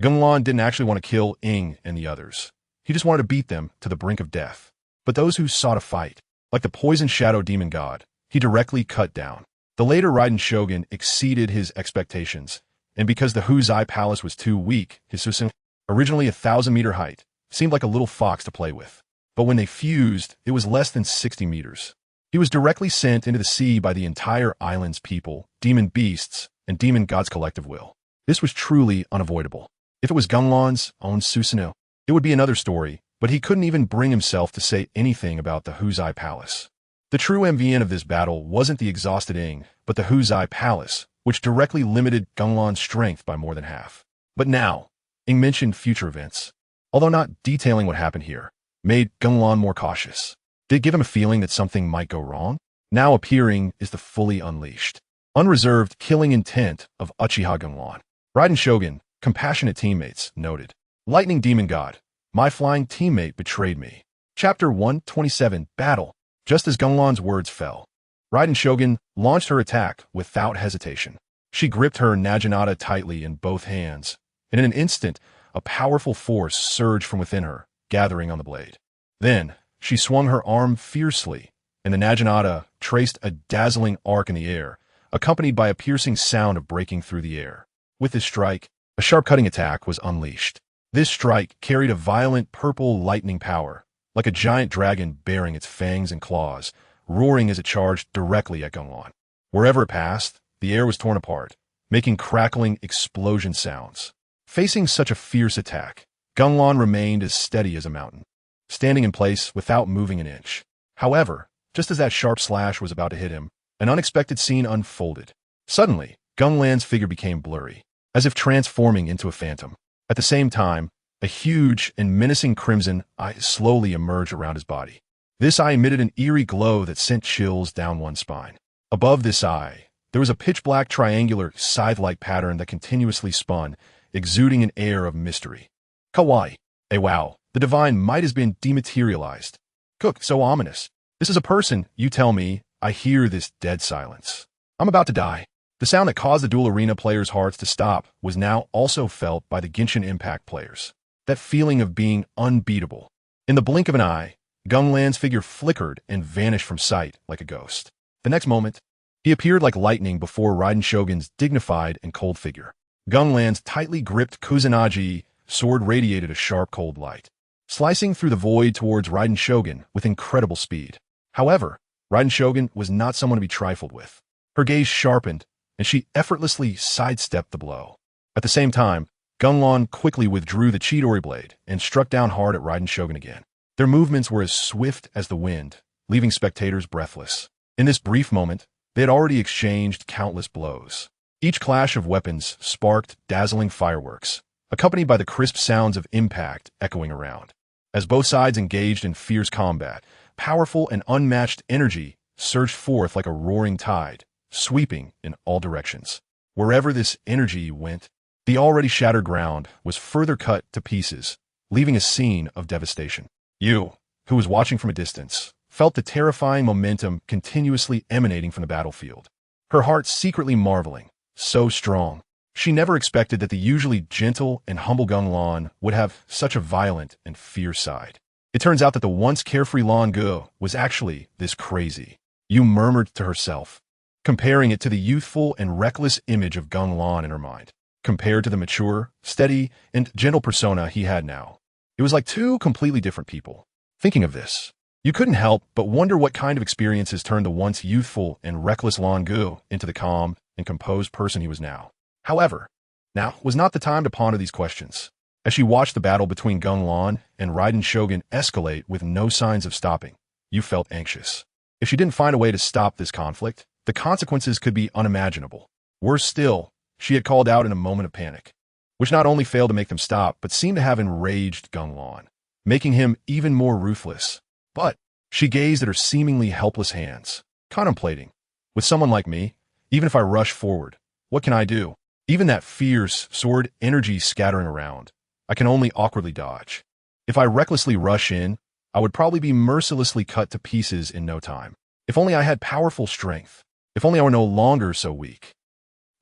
Gunglon didn't actually want to kill Ing and the others. He just wanted to beat them to the brink of death. But those who sought a fight, like the poison shadow demon god, he directly cut down. The later Raiden Shogun exceeded his expectations, and because the Huzai Palace was too weak, his Susanoo, originally 1,000-meter height, seemed like a little fox to play with. But when they fused, it was less than 60 meters. He was directly sent into the sea by the entire island's people, demon beasts, and demon gods' collective will. This was truly unavoidable. If it was Gunglon's own Susanoo, it would be another story, but he couldn't even bring himself to say anything about the Huzai Palace. The true MVN of this battle wasn't the exhausted Ing, but the Huzai Palace, which directly limited Gunglon's strength by more than half. But now, Ing mentioned future events, although not detailing what happened here, made Gunglon more cautious. Did it give him a feeling that something might go wrong? Now appearing is the fully unleashed, unreserved killing intent of Uchiha Gunglon. Raiden Shogun, compassionate teammates, noted. Lightning Demon God, my flying teammate betrayed me. Chapter 127, Battle. Just as Gunglon's words fell, Raiden Shogun launched her attack without hesitation. She gripped her Naginata tightly in both hands, and in an instant, a powerful force surged from within her, gathering on the blade. Then, she swung her arm fiercely, and the Naginata traced a dazzling arc in the air, accompanied by a piercing sound of breaking through the air. With this strike, a sharp cutting attack was unleashed. This strike carried a violent purple lightning power, like a giant dragon bearing its fangs and claws, roaring as it charged directly at Genglan. Wherever it passed, the air was torn apart, making crackling explosion sounds. Facing such a fierce attack, Genglan remained as steady as a mountain, standing in place without moving an inch. However, just as that sharp slash was about to hit him, an unexpected scene unfolded. Suddenly, Genglan's figure became blurry, as if transforming into a phantom. At the same time, a huge and menacing crimson eye slowly emerged around his body. This eye emitted an eerie glow that sent chills down one's spine. Above this eye, there was a pitch-black triangular scythe-like pattern that continuously spun, exuding an air of mystery. Kawaii. Wow, the divine might has been dematerialized. Cook, so ominous. This is a person, you tell me. I hear this dead silence. I'm about to die. The sound that caused the dual arena players' hearts to stop was now also felt by the Genshin Impact players. That feeling of being unbeatable. In the blink of an eye, Genglan's figure flickered and vanished from sight like a ghost. The next moment, he appeared like lightning before Raiden Shogun's dignified and cold figure. Genglan's tightly gripped Kusanagi sword radiated a sharp cold light, slicing through the void towards Raiden Shogun with incredible speed. However, Raiden Shogun was not someone to be trifled with. Her gaze sharpened, and she effortlessly sidestepped the blow. At the same time, Genglan quickly withdrew the Chidori blade and struck down hard at Raiden Shogun again. Their movements were as swift as the wind, leaving spectators breathless. In this brief moment, they had already exchanged countless blows. Each clash of weapons sparked dazzling fireworks, accompanied by the crisp sounds of impact echoing around. As both sides engaged in fierce combat, powerful and unmatched energy surged forth like a roaring tide, sweeping in all directions. Wherever this energy went, the already shattered ground was further cut to pieces, leaving a scene of devastation. You, who was watching from a distance, felt the terrifying momentum continuously emanating from the battlefield. Her heart secretly marveling, so strong. She never expected that the usually gentle and humble Genglan would have such a violent and fierce side. It turns out that the once carefree Lan Ge was actually this crazy. Yu murmured to herself, comparing it to the youthful and reckless image of Genglan in her mind, compared to the mature, steady, and gentle persona he had now. It was like two completely different people. Thinking of this, you couldn't help but wonder what kind of experiences turned the once youthful and reckless Lan Ge into the calm and composed person he was now. However, now was not the time to ponder these questions. As she watched the battle between Genglan and Raiden Shogun escalate with no signs of stopping, you felt anxious. If she didn't find a way to stop this conflict, the consequences could be unimaginable. Worse still, she had called out in a moment of panic, which not only failed to make them stop, but seemed to have enraged Genglan, making him even more ruthless. But she gazed at her seemingly helpless hands, contemplating, with someone like me, even if I rush forward, what can I do? Even that fierce sword energy scattering around, I can only awkwardly dodge. If I recklessly rush in, I would probably be mercilessly cut to pieces in no time. If only I had powerful strength. If only I were no longer so weak.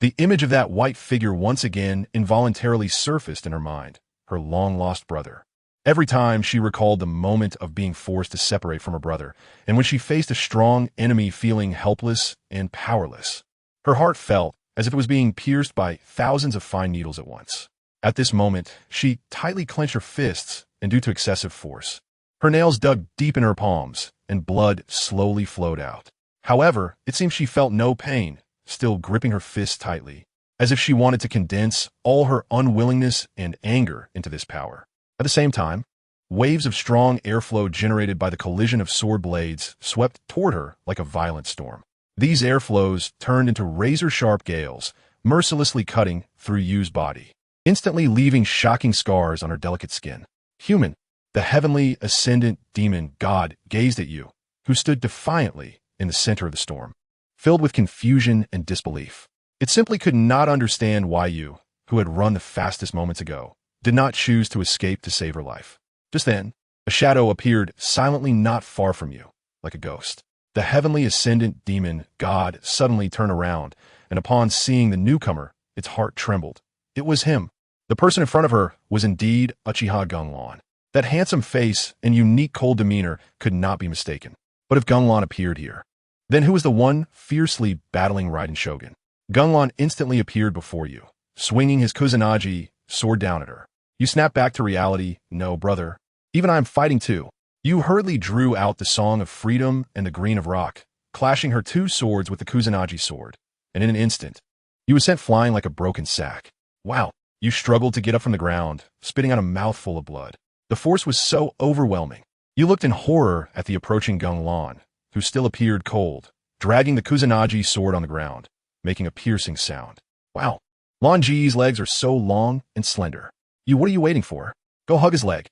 The image of that white figure once again involuntarily surfaced in her mind, her long-lost brother. Every time she recalled the moment of being forced to separate from her brother, and when she faced a strong enemy feeling helpless and powerless, her heart felt as if it was being pierced by thousands of fine needles at once. At this moment, she tightly clenched her fists, and due to excessive force, her nails dug deep in her palms, and blood slowly flowed out. However, it seemed she felt no pain, still gripping her fists tightly, as if she wanted to condense all her unwillingness and anger into this power. At the same time, waves of strong airflow generated by the collision of sword blades swept toward her like a violent storm. These airflows turned into razor-sharp gales, mercilessly cutting through Yu's body, instantly leaving shocking scars on her delicate skin. Human, the heavenly ascendant demon god, gazed at Yu, who stood defiantly in the center of the storm, filled with confusion and disbelief. It simply could not understand why Yu, who had run the fastest moments ago, did not choose to escape to save her life. Just then, a shadow appeared silently not far from Yu, like a ghost. The heavenly ascendant demon god suddenly turned around, and upon seeing the newcomer, its heart trembled. It was him. The person in front of her was indeed Uchiha Genglan. That handsome face and unique cold demeanor could not be mistaken. But if Genglan appeared here, then who was the one fiercely battling Raiden Shogun? Genglan instantly appeared before you, swinging his Kusanagi sword down at her. You snapped back to reality. No, brother. Even I am fighting too. Yu hurriedly drew out the Song of Freedom and the Green of Rock, clashing her two swords with the Kusanagi sword, and in an instant, Yu was sent flying like a broken sack. Wow! Yu struggled to get up from the ground, spitting out a mouthful of blood. The force was so overwhelming. Yu looked in horror at the approaching Geng, who still appeared cold, dragging the Kusanagi sword on the ground, making a piercing sound. Wow! Lan Ji's legs are so long and slender. Yu, what are you waiting for? Go hug his leg.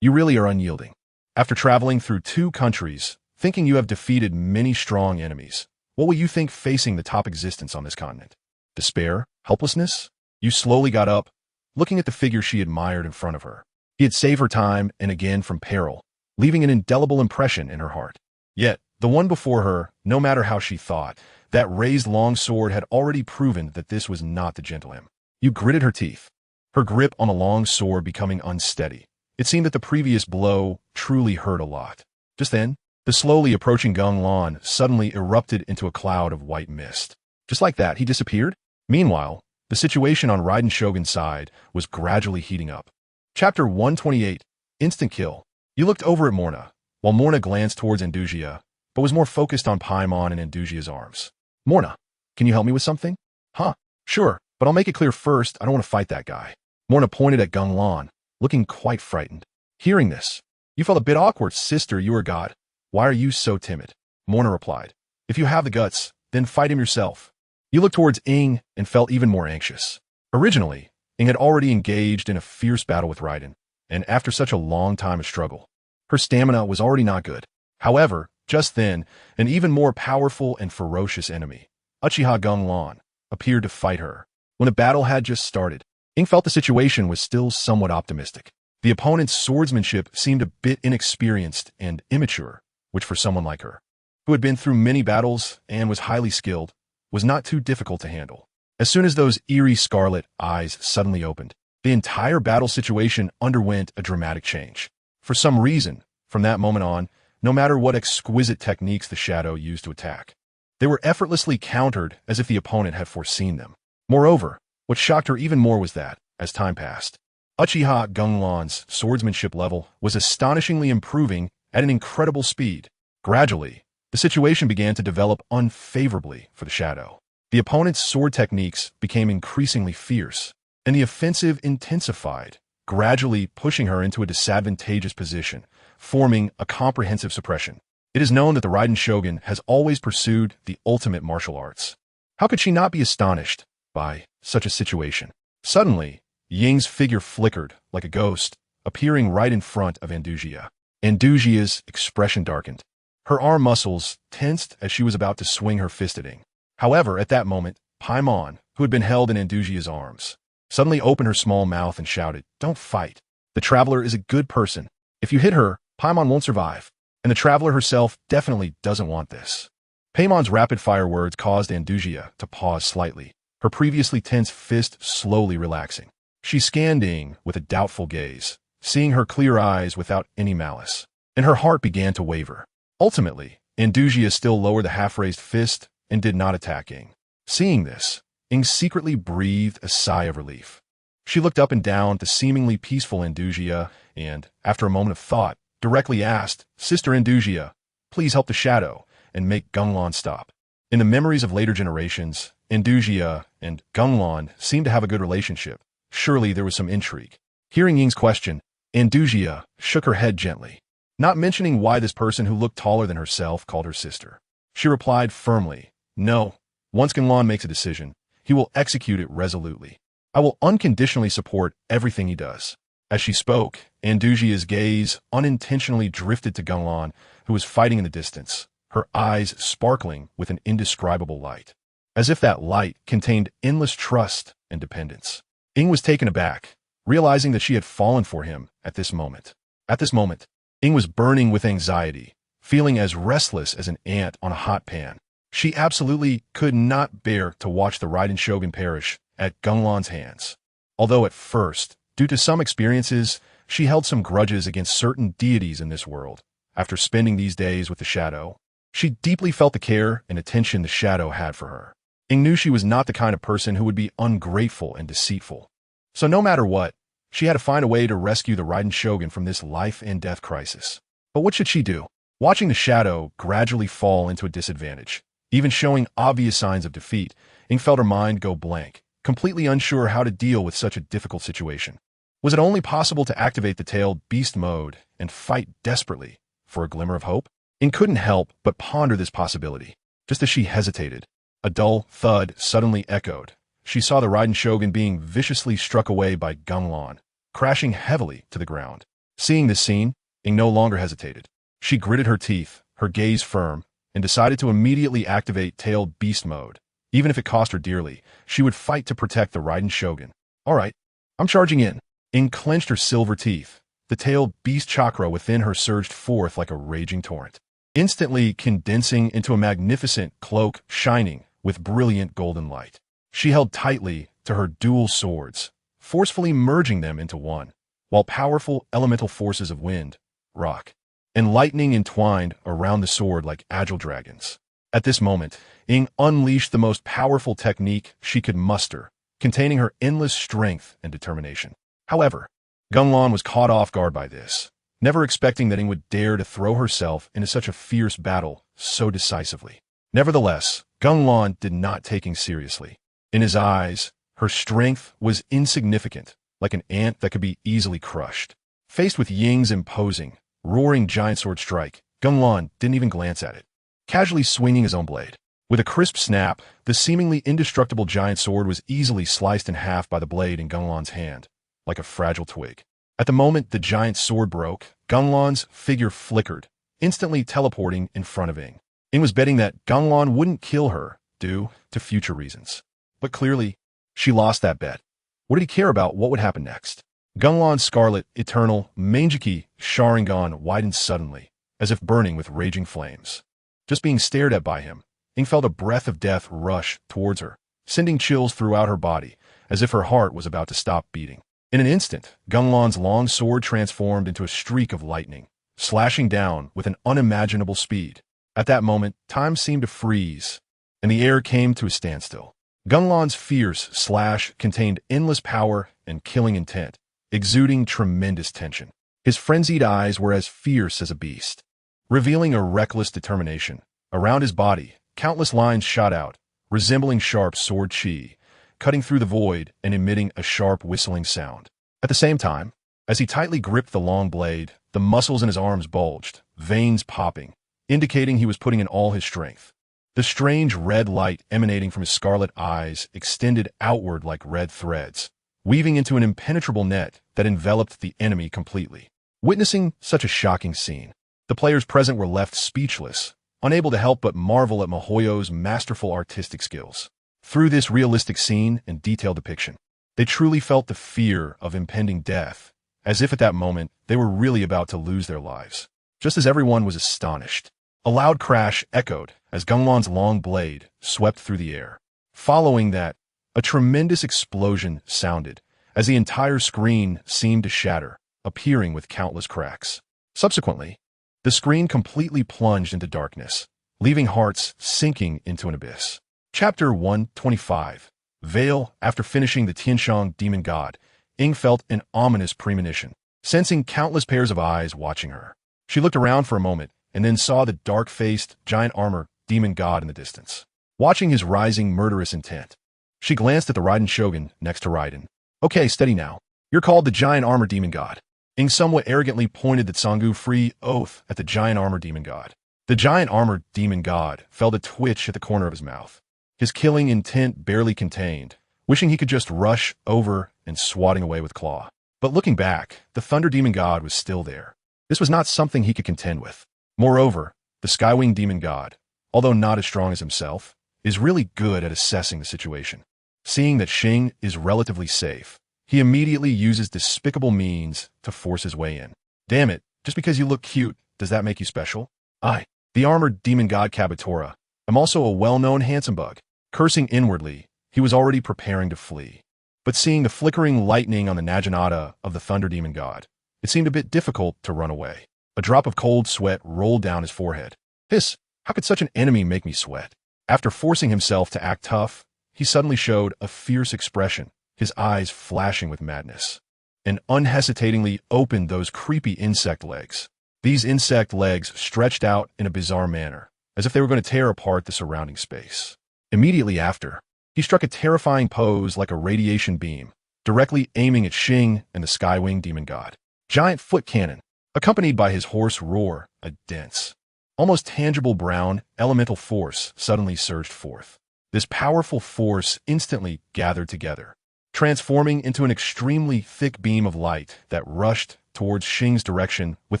You really are unyielding. After traveling through 2 countries, thinking you have defeated many strong enemies, what will you think facing the top existence on this continent? Despair? Helplessness? Yu slowly got up, looking at the figure she admired in front of her. He had saved her time and again from peril, leaving an indelible impression in her heart. Yet, the one before her, no matter how she thought, that raised long sword had already proven that this was not the gentle him. Yu gritted her teeth, her grip on a long sword becoming unsteady. It seemed that the previous blow truly hurt a lot. Just then, the slowly approaching Geng suddenly erupted into a cloud of white mist. Just like that, he disappeared? Meanwhile, the situation on Raiden Shogun's side was gradually heating up. Chapter 128, Instant Kill. Yu looked over at Morna, while Morna glanced towards Andusia, but was more focused on Paimon and Andusia's arms. Morna, can you help me with something? Huh, sure, but I'll make it clear first, I don't want to fight that guy. Morna pointed at Geng, looking quite frightened. Hearing this, you felt a bit awkward, sister, you are God. Why are you so timid? Morna replied. If you have the guts, then fight him yourself. You looked towards Ing and felt even more anxious. Originally, Ing had already engaged in a fierce battle with Raiden, and after such a long time of struggle, her stamina was already not good. However, just then, an even more powerful and ferocious enemy, Uchiha Geng, appeared to fight her. When the battle had just started, Ing felt the situation was still somewhat optimistic. The opponent's swordsmanship seemed a bit inexperienced and immature, which for someone like her, who had been through many battles and was highly skilled, was not too difficult to handle. As soon as those eerie scarlet eyes suddenly opened, the entire battle situation underwent a dramatic change. For some reason, from that moment on, no matter what exquisite techniques the shadow used to attack, they were effortlessly countered as if the opponent had foreseen them. Moreover, what shocked her even more was that, as time passed, Uchiha Geng's swordsmanship level was astonishingly improving at an incredible speed. Gradually, the situation began to develop unfavorably for the shadow. The opponent's sword techniques became increasingly fierce, and the offensive intensified, gradually pushing her into a disadvantageous position, forming a comprehensive suppression. It is known that the Raiden Shogun has always pursued the ultimate martial arts. How could she not be astonished by such a situation? Suddenly, Ying's figure flickered like a ghost, appearing right in front of Andusia. Andusia's expression darkened. Her arm muscles tensed as she was about to swing her fist at Ing. However, at that moment, Paimon, who had been held in Andusia's arms, suddenly opened her small mouth and shouted, "Don't fight. The traveler is a good person. If you hit her, Paimon won't survive, and the traveler herself definitely doesn't want this." Paimon's rapid-fire words caused Andusia to pause slightly, her previously tense fist slowly relaxing. She scanned Ing with a doubtful gaze, seeing her clear eyes without any malice, and her heart began to waver. Ultimately, Andusia still lowered the half-raised fist and did not attack Ing. Seeing this, Ing secretly breathed a sigh of relief. She looked up and down at the seemingly peaceful Andusia and, after a moment of thought, directly asked, "Sister Andusia, please help the shadow and make Geng stop." In the memories of later generations, Andusia and Geng seemed to have a good relationship. Surely there was some intrigue. Hearing Ying's question, Andusia shook her head gently, not mentioning why this person who looked taller than herself called her sister. She replied firmly, "No, once Geng makes a decision, he will execute it resolutely. I will unconditionally support everything he does." As she spoke, Andusia's gaze unintentionally drifted to Geng, who was fighting in the distance, her eyes sparkling with an indescribable light, as if that light contained endless trust and dependence. Ing was taken aback, realizing that she had fallen for him at this moment. At this moment, Ing was burning with anxiety, feeling as restless as an ant on a hot pan. She absolutely could not bear to watch the Raiden Shogun perish at Geng's hands. Although at first, due to some experiences, she held some grudges against certain deities in this world, after spending these days with the Shadow, she deeply felt the care and attention the Shadow had for her. Ing knew she was not the kind of person who would be ungrateful and deceitful. So no matter what, she had to find a way to rescue the Raiden Shogun from this life and death crisis. But what should she do? Watching the shadow gradually fall into a disadvantage, even showing obvious signs of defeat, Ing felt her mind go blank, completely unsure how to deal with such a difficult situation. Was it only possible to activate the tailed beast mode and fight desperately for a glimmer of hope? Ing couldn't help but ponder this possibility. Just as she hesitated, a dull thud suddenly echoed. She saw the Raiden Shogun being viciously struck away by Geng, crashing heavily to the ground. Seeing this scene, Ing no longer hesitated. She gritted her teeth, her gaze firm, and decided to immediately activate tailed beast mode. Even if it cost her dearly, she would fight to protect the Raiden Shogun. All right, I'm charging in. Ing clenched her silver teeth. The tailed beast chakra within her surged forth like a raging torrent, instantly condensing into a magnificent cloak shining with brilliant golden light. She held tightly to her dual swords, forcefully merging them into one, while powerful elemental forces of wind, rock, and lightning entwined around the sword like agile dragons. At this moment, Ing unleashed the most powerful technique she could muster, containing her endless strength and determination. However, Geng was caught off guard by this, never expecting that Ing would dare to throw herself into such a fierce battle so decisively. Nevertheless, Geng did not take Ing seriously. In his eyes, her strength was insignificant, like an ant that could be easily crushed. Faced with Ying's imposing, roaring giant sword strike, Geng didn't even glance at it, casually swinging his own blade. With a crisp snap, the seemingly indestructible giant sword was easily sliced in half by the blade in Genglan's hand, like a fragile twig. At the moment the giant sword broke, Genglan's figure flickered, instantly teleporting in front of Ing. Ing was betting that Genglan wouldn't kill her due to future reasons. But clearly, she lost that bet. What did he care about what would happen next? Genglan's scarlet, eternal, Mangeki Sharingan widened suddenly, as if burning with raging flames. Just being stared at by him, Ing felt a breath of death rush towards her, sending chills throughout her body, as if her heart was about to stop beating. In an instant, Genglan's long sword transformed into a streak of lightning, slashing down with an unimaginable speed. At that moment, time seemed to freeze, and the air came to a standstill. Genglan's fierce slash contained endless power and killing intent, exuding tremendous tension. His frenzied eyes were as fierce as a beast, revealing a reckless determination. Around his body, countless lines shot out, resembling sharp sword chi, cutting through the void and emitting a sharp whistling sound. At the same time, as he tightly gripped the long blade, the muscles in his arms bulged, veins popping, indicating he was putting in all his strength. The strange red light emanating from his scarlet eyes extended outward like red threads, weaving into an impenetrable net that enveloped the enemy completely. Witnessing such a shocking scene, the players present were left speechless, unable to help but marvel at Mihoyo's masterful artistic skills. Through this realistic scene and detailed depiction, they truly felt the fear of impending death, as if at that moment they were really about to lose their lives. Just as everyone was astonished, a loud crash echoed as Genglan's long blade swept through the air. Following that, a tremendous explosion sounded, as the entire screen seemed to shatter, appearing with countless cracks. Subsequently, the screen completely plunged into darkness, leaving hearts sinking into an abyss. Chapter 125. Veil. After finishing the Tianshang demon god, Ing felt an ominous premonition, sensing countless pairs of eyes watching her. She looked around for a moment and then saw the dark-faced, giant armor demon god in the distance. Watching his rising murderous intent, she glanced at the Raiden Shogun next to Raiden. Okay, steady now. You're called the giant armor demon god. Ing somewhat arrogantly pointed the Tsangu free oath at the giant armor demon god. The giant armor demon god felt a twitch at the corner of his mouth, his killing intent barely contained, wishing he could just rush over and swatting away with claw. But looking back, the thunder demon god was still there. This was not something he could contend with. Moreover, the Skywing demon god, although not as strong as himself, is really good at assessing the situation. Seeing that Xing is relatively safe, he immediately uses despicable means to force his way in. Damn it, just because you look cute, does that make you special? I, the armored demon god Kabutora, am also a well-known handsome bug. Cursing inwardly, he was already preparing to flee. But seeing the flickering lightning on the naginata of the thunder demon god, it seemed a bit difficult to run away. A drop of cold sweat rolled down his forehead. Hiss, how could such an enemy make me sweat? After forcing himself to act tough, he suddenly showed a fierce expression, his eyes flashing with madness, and unhesitatingly opened those creepy insect legs. These insect legs stretched out in a bizarre manner, as if they were going to tear apart the surrounding space. Immediately after, he struck a terrifying pose like a radiation beam, directly aiming at Xing and the Skywing demon god. Giant foot cannon, accompanied by his hoarse roar, a dense, almost tangible brown, elemental force suddenly surged forth. This powerful force instantly gathered together, transforming into an extremely thick beam of light that rushed towards Xing's direction with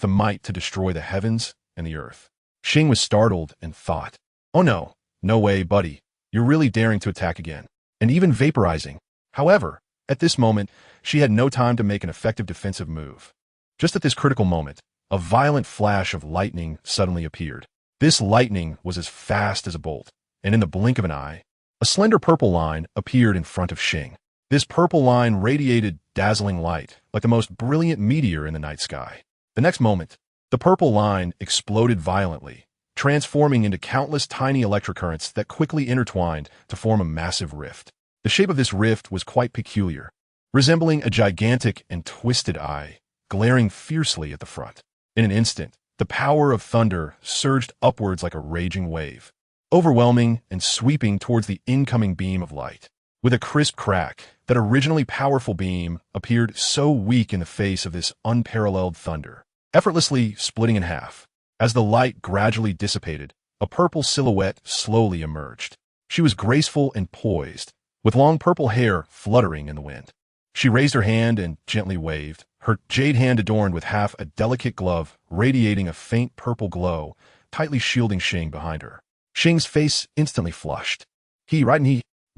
the might to destroy the heavens and the earth. Xing was startled and thought, "Oh no, no way, buddy. You're really daring to attack again, and even vaporizing." However, at this moment, she had no time to make an effective defensive move. Just at this critical moment, a violent flash of lightning suddenly appeared. This lightning was as fast as a bolt, and in the blink of an eye, a slender purple line appeared in front of Xing. This purple line radiated dazzling light, like the most brilliant meteor in the night sky. The next moment, the purple line exploded violently, transforming into countless tiny electrocurrents that quickly intertwined to form a massive rift. The shape of this rift was quite peculiar, resembling a gigantic and twisted eye, glaring fiercely at the front. In an instant, the power of thunder surged upwards like a raging wave, overwhelming and sweeping towards the incoming beam of light. With a crisp crack, that originally powerful beam appeared so weak in the face of this unparalleled thunder, effortlessly splitting in half. As the light gradually dissipated, a purple silhouette slowly emerged. She was graceful and poised, with long purple hair fluttering in the wind. She raised her hand and gently waved, her jade hand adorned with half a delicate glove radiating a faint purple glow, tightly shielding Xing behind her. Xing's face instantly flushed.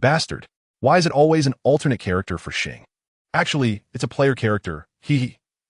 Bastard. Why is it always an alternate character for Xing? Actually, it's a player character.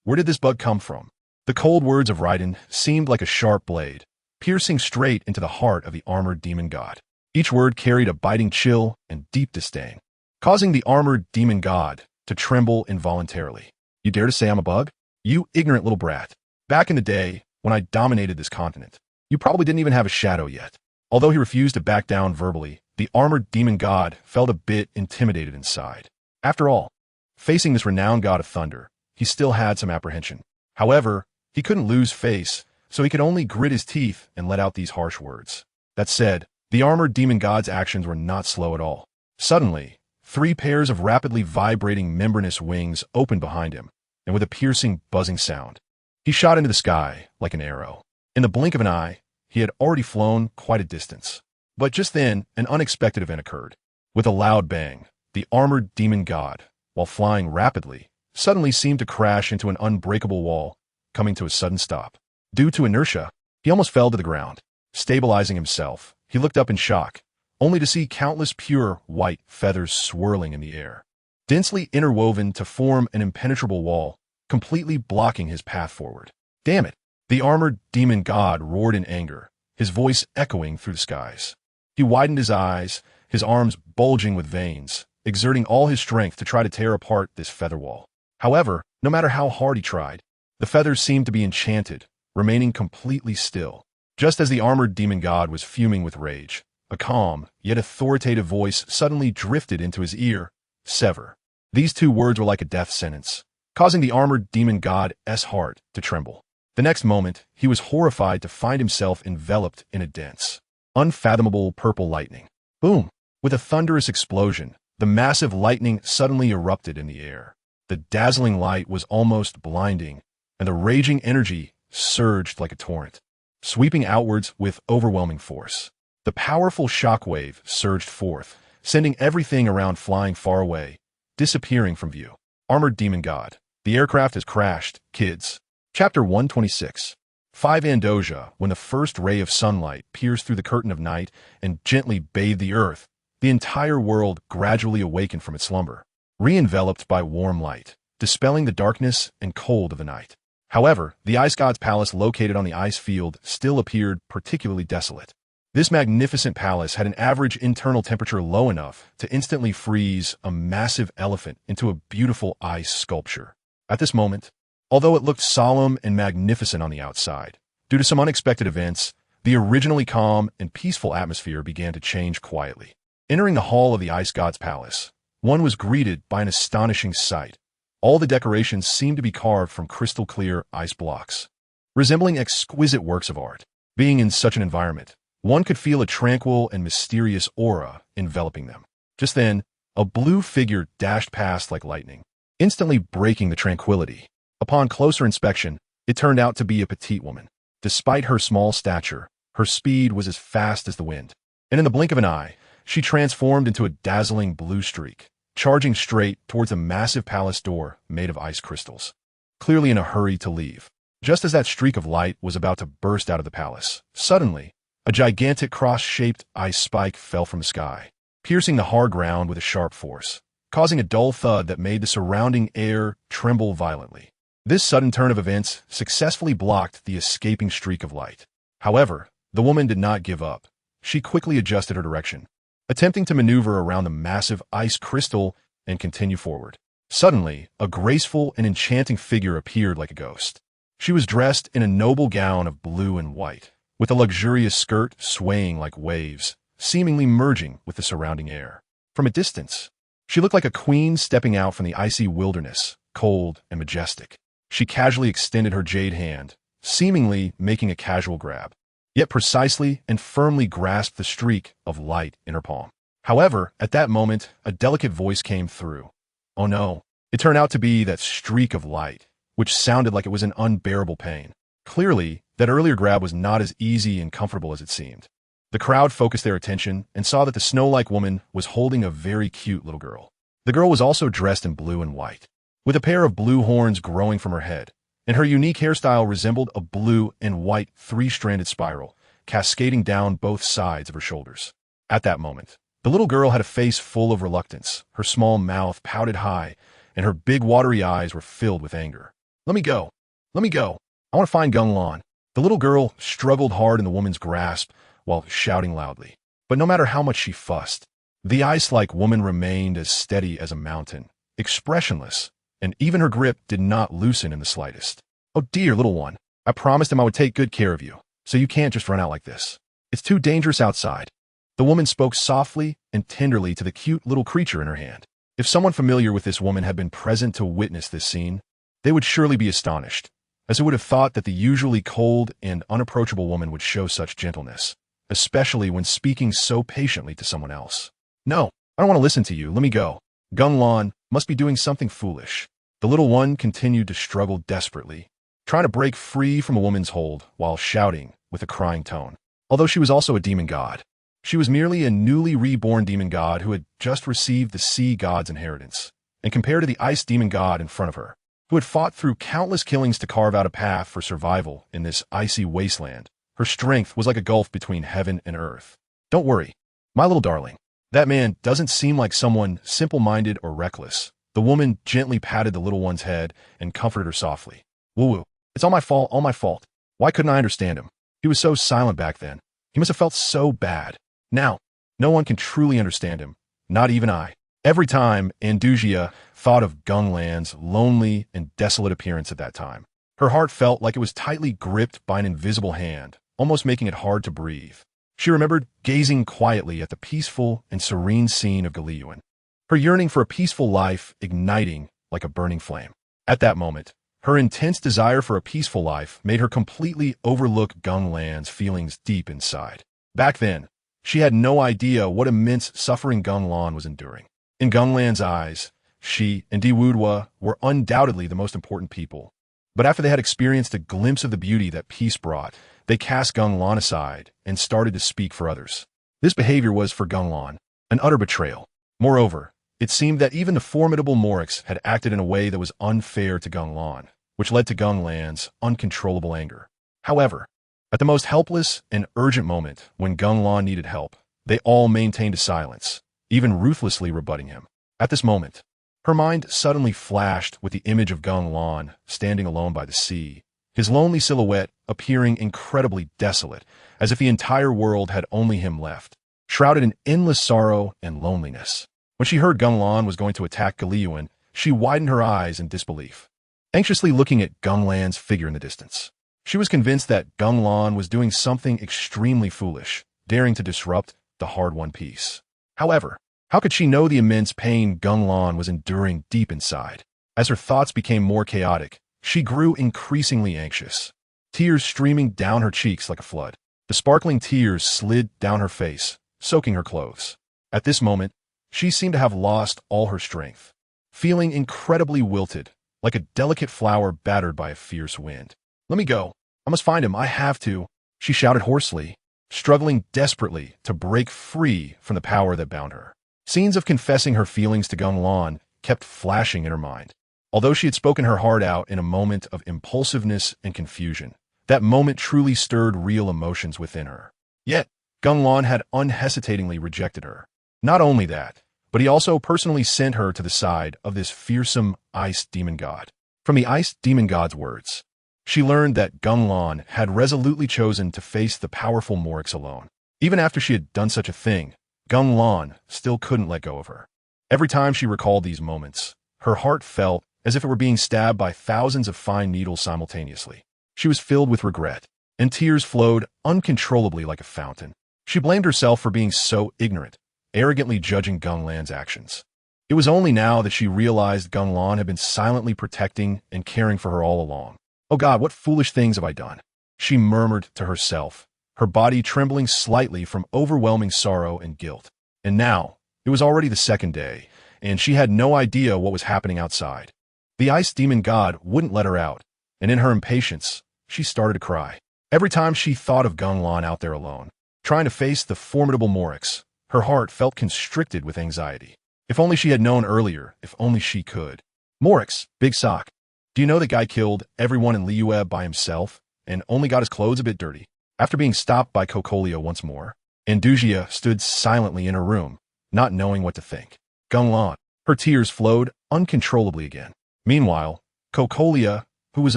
Where did this bug come from? The cold words of Raiden seemed like a sharp blade, piercing straight into the heart of the armored demon god. Each word carried a biting chill and deep disdain, causing the armored demon god to tremble involuntarily. You dare to say I'm a bug? You ignorant little brat. Back in the day, when I dominated this continent, you probably didn't even have a shadow yet. Although he refused to back down verbally, the armored demon god felt a bit intimidated inside. After all, facing this renowned god of thunder, he still had some apprehension. However, he couldn't lose face, so he could only grit his teeth and let out these harsh words. That said, the armored demon god's actions were not slow at all. Suddenly, 3 pairs of rapidly vibrating membranous wings opened behind him, and with a piercing, buzzing sound, he shot into the sky like an arrow. In the blink of an eye, he had already flown quite a distance. But just then, an unexpected event occurred. With a loud bang, the armored demon god, while flying rapidly, suddenly seemed to crash into an unbreakable wall, coming to a sudden stop. Due to inertia, he almost fell to the ground. Stabilizing himself, he looked up in shock, only to see countless pure white feathers swirling in the air, densely interwoven to form an impenetrable wall, completely blocking his path forward. Damn it! The armored demon god roared in anger, his voice echoing through the skies. He widened his eyes, his arms bulging with veins, exerting all his strength to try to tear apart this feather wall. However, no matter how hard he tried, the feathers seemed to be enchanted, remaining completely still. Just as the armored demon god was fuming with rage, a calm, yet authoritative voice suddenly drifted into his ear, "Sever." These 2 words were like a death sentence, causing the armored demon god's heart to tremble. The next moment, he was horrified to find himself enveloped in a dense, unfathomable purple lightning. Boom! With a thunderous explosion, the massive lightning suddenly erupted in the air. The dazzling light was almost blinding, and the raging energy surged like a torrent, sweeping outwards with overwhelming force. The powerful shockwave surged forth, sending everything around flying far away, disappearing from view. Armored demon god. The aircraft has crashed, kids. Chapter 126. 5 Andoja. When the first ray of sunlight pierced through the curtain of night and gently bathed the earth, the entire world gradually awakened from its slumber, re-enveloped by warm light, dispelling the darkness and cold of the night. However, the ice god's palace located on the ice field still appeared particularly desolate. This magnificent palace had an average internal temperature low enough to instantly freeze a massive elephant into a beautiful ice sculpture. At this moment, although it looked solemn and magnificent on the outside, due to some unexpected events, the originally calm and peaceful atmosphere began to change quietly. Entering the hall of the ice god's palace, one was greeted by an astonishing sight. All the decorations seemed to be carved from crystal clear ice blocks. resembling exquisite works of art. Being in such an environment, one could feel a tranquil and mysterious aura enveloping them. Just then, a blue figure dashed past like lightning, instantly breaking the tranquility. Upon closer inspection, it turned out to be a petite woman. Despite her small stature, her speed was as fast as the wind, and in the blink of an eye, she transformed into a dazzling blue streak, charging straight towards a massive palace door made of ice crystals, clearly in a hurry to leave. Just as that streak of light was about to burst out of the palace, suddenly, a gigantic cross-shaped ice spike fell from the sky, piercing the hard ground with a sharp force, causing a dull thud that made the surrounding air tremble violently. This sudden turn of events successfully blocked the escaping streak of light. However, the woman did not give up. She quickly adjusted her direction, attempting to maneuver around the massive ice crystal and continue forward. Suddenly, a graceful and enchanting figure appeared like a ghost. She was dressed in a noble gown of blue and white, with a luxurious skirt swaying like waves, seemingly merging with the surrounding air. From a distance, she looked like a queen stepping out from the icy wilderness, cold and majestic. She casually extended her jade hand, seemingly making a casual grab, yet precisely and firmly grasped the streak of light in her palm. However, at that moment, a delicate voice came through. Oh no, it turned out to be that streak of light, which sounded like it was an unbearable pain. Clearly, that earlier grab was not as easy and comfortable as it seemed. The crowd focused their attention and saw that the snow-like woman was holding a very cute little girl. The girl was also dressed in blue and white, with a pair of blue horns growing from her head, and her unique hairstyle resembled a blue and white three-stranded spiral, cascading down both sides of her shoulders. At that moment, the little girl had a face full of reluctance, her small mouth pouted high, and her big watery eyes were filled with anger. Let me go. Let me go. I want to find Geng. The little girl struggled hard in the woman's grasp while shouting loudly. But no matter how much she fussed, the ice-like woman remained as steady as a mountain, expressionless, and even her grip did not loosen in the slightest. Oh dear little one, I promised him I would take good care of you, so you can't just run out like this. It's too dangerous outside. The woman spoke softly and tenderly to the cute little creature in her hand. If someone familiar with this woman had been present to witness this scene, they would surely be astonished, as they would have thought that the usually cold and unapproachable woman would show such gentleness, especially when speaking so patiently to someone else. No, I don't want to listen to you. Let me go. Geng must be doing something foolish. The little one continued to struggle desperately, trying to break free from a woman's hold while shouting with a crying tone. Although she was also a demon god, she was merely a newly reborn demon god who had just received the sea god's inheritance, and compared to the ice demon god in front of her, who had fought through countless killings to carve out a path for survival in this icy wasteland, her strength was like a gulf between heaven and earth. Don't worry, my little darling. That man doesn't seem like someone simple-minded or reckless. The woman gently patted the little one's head and comforted her softly. Woo-woo, it's all my fault. Why couldn't I understand him? He was so silent back then. He must have felt so bad. Now, no one can truly understand him, not even I. Every time Andusia thought of Geng's lonely and desolate appearance at that time, her heart felt like it was tightly gripped by an invisible hand, almost making it hard to breathe. She remembered gazing quietly at the peaceful and serene scene of Liyue, her yearning for a peaceful life igniting like a burning flame. At that moment, her intense desire for a peaceful life made her completely overlook Geng's feelings deep inside. Back then, she had no idea what immense suffering Geng was enduring. In Geng's eyes, she and Diwudwa were undoubtedly the most important people. But after they had experienced a glimpse of the beauty that peace brought, they cast Geng aside and started to speak for others. This behavior was, for Geng, an utter betrayal. Moreover, it seemed that even the formidable Morix had acted in a way that was unfair to Geng, which led to Geng's uncontrollable anger. However, at the most helpless and urgent moment when Geng needed help, they all maintained a silence, even ruthlessly rebutting him. At this moment, her mind suddenly flashed with the image of Geng standing alone by the sea, his lonely silhouette appearing incredibly desolate, as if the entire world had only him left, shrouded in endless sorrow and loneliness. When she heard Geng was going to attack Liyue, she widened her eyes in disbelief, anxiously looking at Geng's figure in the distance. She was convinced that Geng was doing something extremely foolish, daring to disrupt the hard-won peace. However, how could she know the immense pain Geng was enduring deep inside? As her thoughts became more chaotic, she grew increasingly anxious. tears streaming down her cheeks like a flood. The sparkling tears slid down her face, soaking her clothes. At this moment, she seemed to have lost all her strength, feeling incredibly wilted, like a delicate flower battered by a fierce wind. "Let me go. I must find him. I have to," she shouted hoarsely, struggling desperately to break free from the power that bound her. Scenes of confessing her feelings to Geng Lan kept flashing in her mind. Although she had spoken her heart out in a moment of impulsiveness and confusion, that moment truly stirred real emotions within her. Yet, Geng Lan had unhesitatingly rejected her. Not only that, but he also personally sent her to the side of this fearsome ice demon god. From the ice demon god's words, she learned that Geng Lan had resolutely chosen to face the powerful Morix alone. Even after she had done such a thing, Geng Lan still couldn't let go of her. Every time she recalled these moments, her heart felt as if it were being stabbed by thousands of fine needles simultaneously. She was filled with regret, and tears flowed uncontrollably like a fountain. She blamed herself for being so ignorant, arrogantly judging Geng Lan's actions. It was only now that she realized Geng Lan had been silently protecting and caring for her all along. "Oh God, what foolish things have I done?" she murmured to herself, her body trembling slightly from overwhelming sorrow and guilt. And now, it was already the second day, and she had no idea what was happening outside. The ice demon god wouldn't let her out, and in her impatience, she started to cry. Every time she thought of Geng Lan out there alone, trying to face the formidable Morix, her heart felt constricted with anxiety. If only she had known earlier, if only she could. "Morix, big sock. Do you know the guy killed everyone in Liyue by himself and only got his clothes a bit dirty?" After being stopped by Cocolia once more, Inazuma stood silently in her room, not knowing what to think. Geng Lan, her tears flowed uncontrollably again. Meanwhile, Cocolia, who was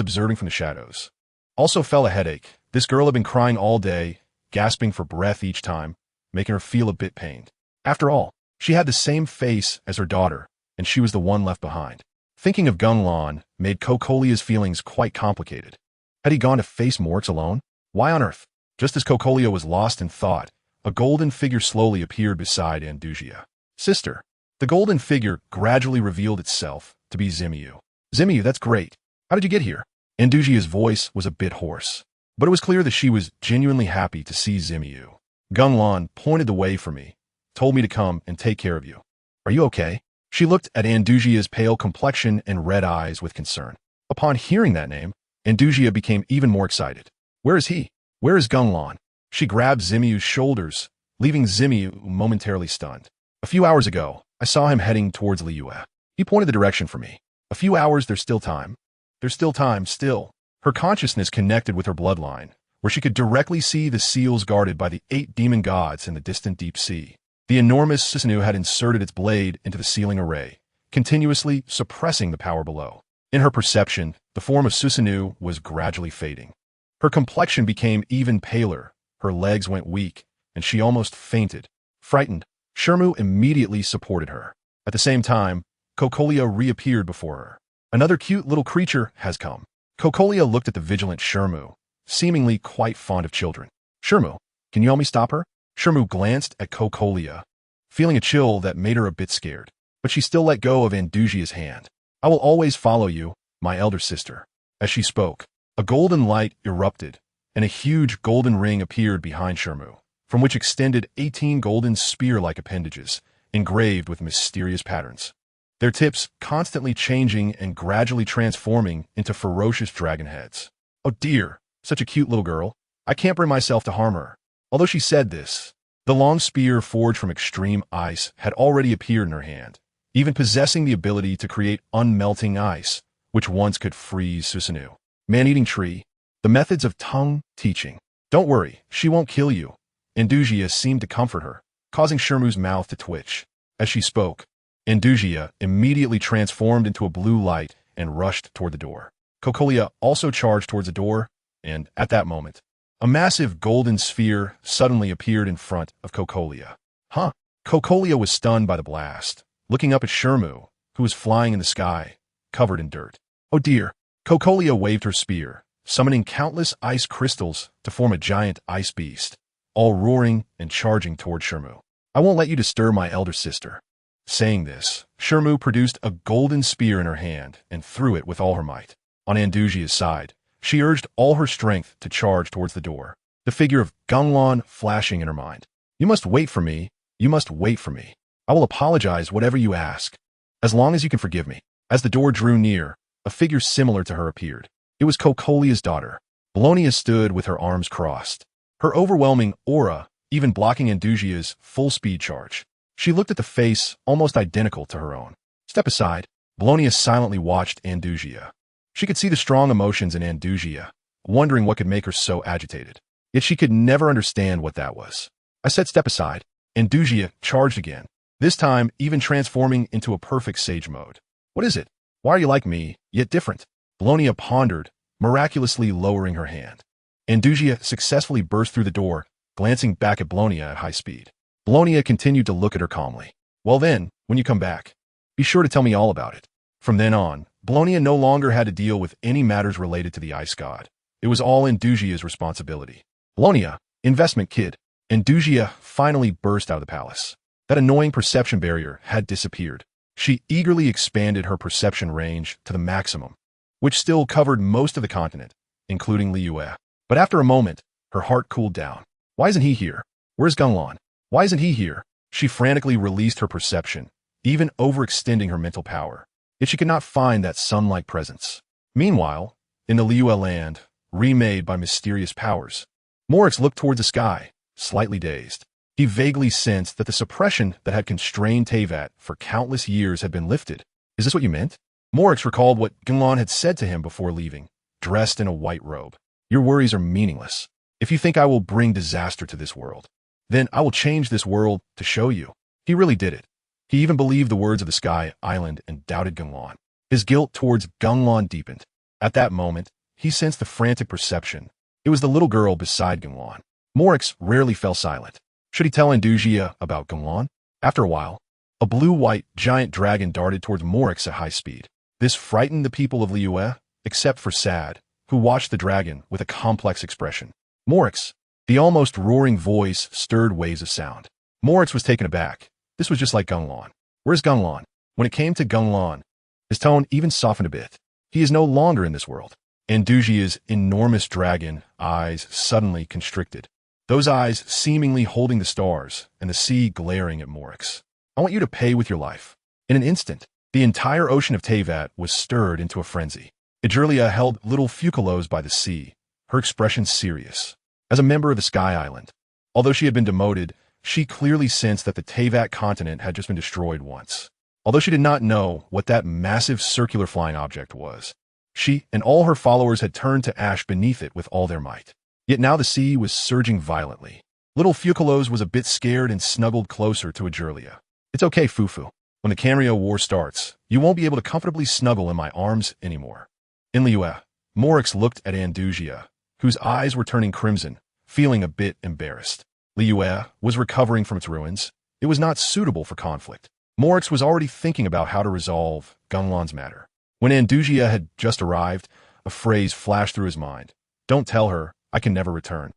observing from the shadows, also felt a headache. This girl had been crying all day, gasping for breath each time, making her feel a bit pained. After all, she had the same face as her daughter, and she was the one left behind. Thinking of Geng Lan made Cocolia's feelings quite complicated. Had he gone to face Morix alone? Why on earth? Just as Cocolia was lost in thought, a golden figure slowly appeared beside Inazuma. "Sister." The golden figure gradually revealed itself to be Susanoo. "Susanoo, that's great. How did you get here?" Inazuma's voice was a bit hoarse, but it was clear that she was genuinely happy to see Susanoo. "Geng Lan pointed the way for me, told me to come and take care of you. Are you okay?" She looked at Inazuma's pale complexion and red eyes with concern. Upon hearing that name, Inazuma became even more excited. "Where is he? Where is Geng Lan?" She grabbed Susanoo's shoulders, leaving Susanoo momentarily stunned. "A few hours ago, I saw him heading towards Liyue. He pointed the direction for me. A few hours, there's still time. There's still time, still." Her consciousness connected with her bloodline, where she could directly see the seals guarded by the 8 demon gods in the distant deep sea. The enormous Susanoo had inserted its blade into the sealing array, continuously suppressing the power below. In her perception, the form of Susanoo was gradually fading. Her complexion became even paler, her legs went weak, and she almost fainted. Frightened, Shermu immediately supported her. At the same time, Cocolia reappeared before her. "Another cute little creature has come." Cocolia looked at the vigilant Shermu, seemingly quite fond of children. "Shermu, can you help me stop her?" Shermu glanced at Cocolia, feeling a chill that made her a bit scared, but she still let go of Inazuma's hand. "I will always follow you, my elder sister." As she spoke, a golden light erupted, and a huge golden ring appeared behind Shermu, from which extended 18 golden spear-like appendages, engraved with mysterious patterns. Their tips constantly changing and gradually transforming into ferocious dragon heads. "Oh dear, such a cute little girl. I can't bring myself to harm her." Although she said this, the long spear forged from extreme ice had already appeared in her hand, even possessing the ability to create unmelting ice, which once could freeze Susanoo. Man-eating tree, the methods of tongue teaching. "Don't worry, she won't kill you." Inazuma seemed to comfort her, causing Shermu's mouth to twitch. As she spoke, Inazuma immediately transformed into a blue light and rushed toward the door. Cocolia also charged towards the door, and at that moment, a massive golden sphere suddenly appeared in front of Cocolia. "Huh?" Cocolia was stunned by the blast, looking up at Shermu, who was flying in the sky, covered in dirt. "Oh dear." Cocolia waved her spear, summoning countless ice crystals to form a giant ice beast, all roaring and charging toward Shermu. "I won't let you disturb my elder sister." Saying this, Shermu produced a golden spear in her hand and threw it with all her might. On Inazuma's side, She urged all her strength to charge towards the door, the figure of Gunlon flashing in her mind. You must wait for me. You must wait for me. I will apologize whatever you ask, as long as you can forgive me. As the door drew near, a figure similar to her appeared. It was Kokolia's daughter. Bologna stood with her arms crossed, her overwhelming aura even blocking Andusia's full-speed charge. She looked at the face almost identical to her own. Step aside. Bologna silently watched Andusia. She could see the strong emotions in Andusia, wondering what could make her so agitated. Yet she could never understand what that was. I said step aside. Andusia charged again, this time even transforming into a perfect sage mode. What is it? Why are you like me, yet different? Bologna pondered, miraculously lowering her hand. Andusia successfully burst through the door, glancing back at Bologna at high speed. Bologna continued to look at her calmly. Well then, when you come back, be sure to tell me all about it. From then on, Bologna no longer had to deal with any matters related to the ice god. It was all Andusia's responsibility. Bologna, investment kid. Andusia finally burst out of the palace. That annoying perception barrier had disappeared. She eagerly expanded her perception range to the maximum, which still covered most of the continent, including Liyue. But after a moment, her heart cooled down. Why isn't he here? Where's Gunlon? Why isn't he here? She frantically released her perception, even overextending her mental power. Yet she could not find that sun-like presence. Meanwhile, in the Liyue land, remade by mysterious powers, Moryx looked towards the sky, slightly dazed. He vaguely sensed that the suppression that had constrained Teyvat for countless years had been lifted. Is this what you meant? Moryx recalled what Gunlon had said to him before leaving, dressed in a white robe. Your worries are meaningless. If you think I will bring disaster to this world, then I will change this world to show you. He really did it. He even believed the words of the Sky Island and doubted Gunlon. His guilt towards Gunlon deepened. At that moment, he sensed the frantic perception. It was the little girl beside Gunlon. Moryx rarely fell silent. Should he tell Andusia about Gunlon? After a while, a blue-white giant dragon darted towards Moryx at high speed. This frightened the people of Liyue, except for Sad, who watched the dragon with a complex expression. Moryx, the almost roaring voice stirred waves of sound. Moryx was taken aback. This was just like Gunlon. Where's Gunlon? When it came to Gunlon, his tone even softened a bit. He is no longer in this world. Andusia's enormous dragon eyes suddenly constricted. Those eyes seemingly holding the stars and the sea glaring at Moryx. I want you to pay with your life. In an instant, the entire ocean of Teyvat was stirred into a frenzy. Idurlia held little Fukulos by the sea, her expression serious. As a member of the Sky Island, although she had been demoted, she clearly sensed that the Teyvat continent had just been destroyed once. Although she did not know what that massive circular flying object was, she and all her followers had turned to ash beneath it with all their might. Yet now the sea was surging violently. Little Fukulos was a bit scared and snuggled closer to Idurlia. It's okay, Fufu. When the Canrio War starts, you won't be able to comfortably snuggle in my arms anymore. In Liyue, Moryx looked at Andusia, whose eyes were turning crimson, feeling a bit embarrassed. Liyue was recovering from its ruins. It was not suitable for conflict. Moryx was already thinking about how to resolve Gunlon's matter. When Andusia had just arrived, a phrase flashed through his mind. Don't tell her, I can never return.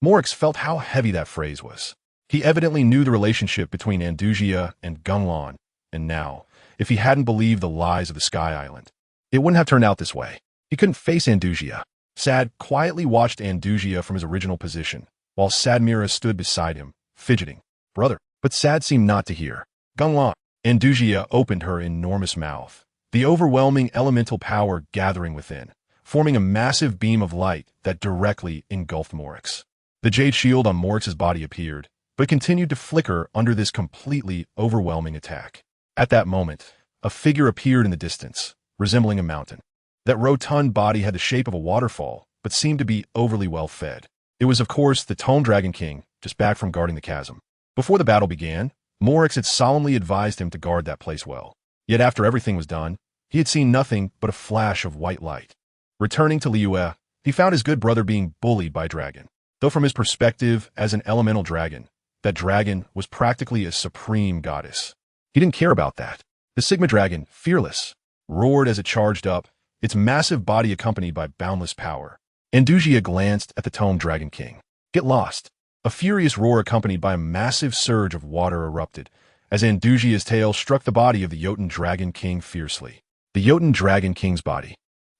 Moryx felt how heavy that phrase was. He evidently knew the relationship between Andusia and Gunlon, and now, if he hadn't believed the lies of the Sky Island, it wouldn't have turned out this way. He couldn't face Andusia. Sad quietly watched Andusia from his original position, while Sadmira stood beside him, fidgeting. Brother. But Sad seemed not to hear. Gunlon. Andusia opened her enormous mouth, the overwhelming elemental power gathering within, forming a massive beam of light that directly engulfed Moryx. The jade shield on Moryx's body appeared, but continued to flicker under this completely overwhelming attack. At that moment, a figure appeared in the distance, resembling a mountain. That rotund body had the shape of a waterfall, but seemed to be overly well fed. It was, of course, the Tome Dragon King, just back from guarding the chasm. Before the battle began, Moryx had solemnly advised him to guard that place well. Yet after everything was done, he had seen nothing but a flash of white light. Returning to Liyue, he found his good brother being bullied by a dragon. Though from his perspective as an elemental dragon, that dragon was practically a supreme goddess. He didn't care about that. The Sigma dragon, fearless, roared as it charged up, its massive body accompanied by boundless power. Andusia glanced at the Tome Dragon King. Get lost. A furious roar accompanied by a massive surge of water erupted, as Andusia's tail struck the body of the Jotun Dragon King fiercely. The Jotun Dragon King's body.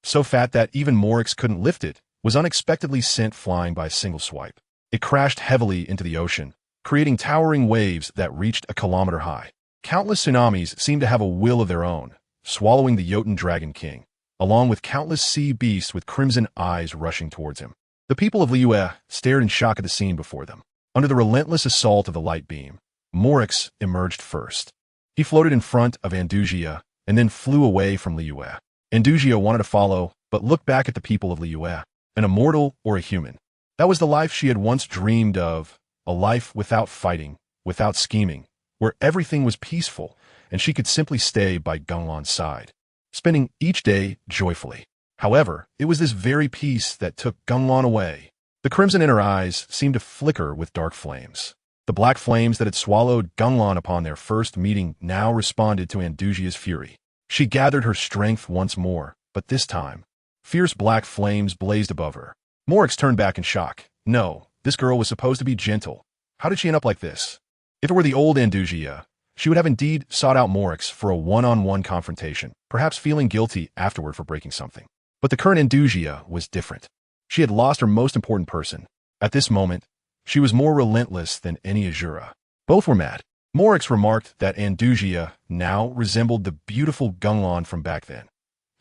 so fat that even Morix couldn't lift it, was unexpectedly sent flying by a single swipe. It crashed heavily into the ocean, creating towering waves that reached a kilometer high. Countless tsunamis seemed to have a will of their own, swallowing the Jotun Dragon King, along with countless sea beasts with crimson eyes rushing towards him. The people of Liyue stared in shock at the scene before them. Under the relentless assault of the light beam, Morix emerged first. He floated in front of Andugia and then flew away from Liyue. Andugia wanted to follow, but looked back at the people of Liyue, an immortal or a human. That was the life she had once dreamed of, a life without fighting, without scheming, where everything was peaceful and she could simply stay by Genglan's side, spending each day joyfully. However, it was this very peace that took Genglan away. The crimson in her eyes seemed to flicker with dark flames. The black flames that had swallowed Genglan upon their first meeting now responded to Andugia's fury. She gathered her strength once more, but this time, fierce black flames blazed above her. Morix turned back in shock. No, this girl was supposed to be gentle. How did she end up like this? If it were the old Andugia, she would have indeed sought out Morix for a one-on-one confrontation, perhaps feeling guilty afterward for breaking something. But the current Andugia was different. She had lost her most important person. At this moment, she was more relentless than any Azura. Both were mad. Morix remarked that Andugia now resembled the beautiful Genglan from back then.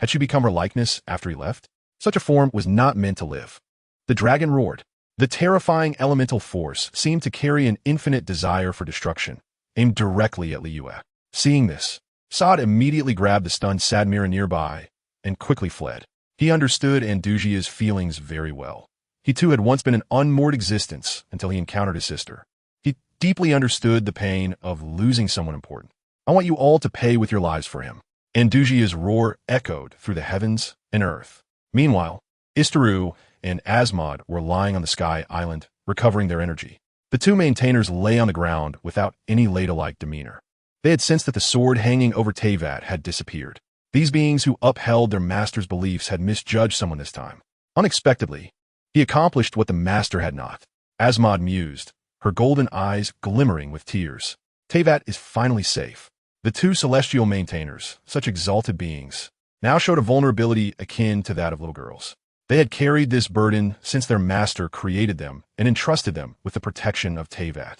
Had she become her likeness after he left? Such a form was not meant to live. The dragon roared. The terrifying elemental force seemed to carry an infinite desire for destruction, aimed directly at Liyue. Seeing this, Sod immediately grabbed the stunned Sadmira nearby and quickly fled. He understood Andugia's feelings very well. He too had once been an unmoored existence until he encountered his sister. He deeply understood the pain of losing someone important. I want you all to pay with your lives for him. Andugia's roar echoed through the heavens and earth. Meanwhile, Istaru and Asmod were lying on the sky island, recovering their energy. The two maintainers lay on the ground without any ladylike demeanor. They had sensed that the sword hanging over Teyvat had disappeared. These beings who upheld their master's beliefs had misjudged someone this time. Unexpectedly, he accomplished what the master had not. Asmod mused, her golden eyes glimmering with tears. Teyvat is finally safe. The two celestial maintainers, such exalted beings, now showed a vulnerability akin to that of little girls. They had carried this burden since their master created them and entrusted them with the protection of Teyvat.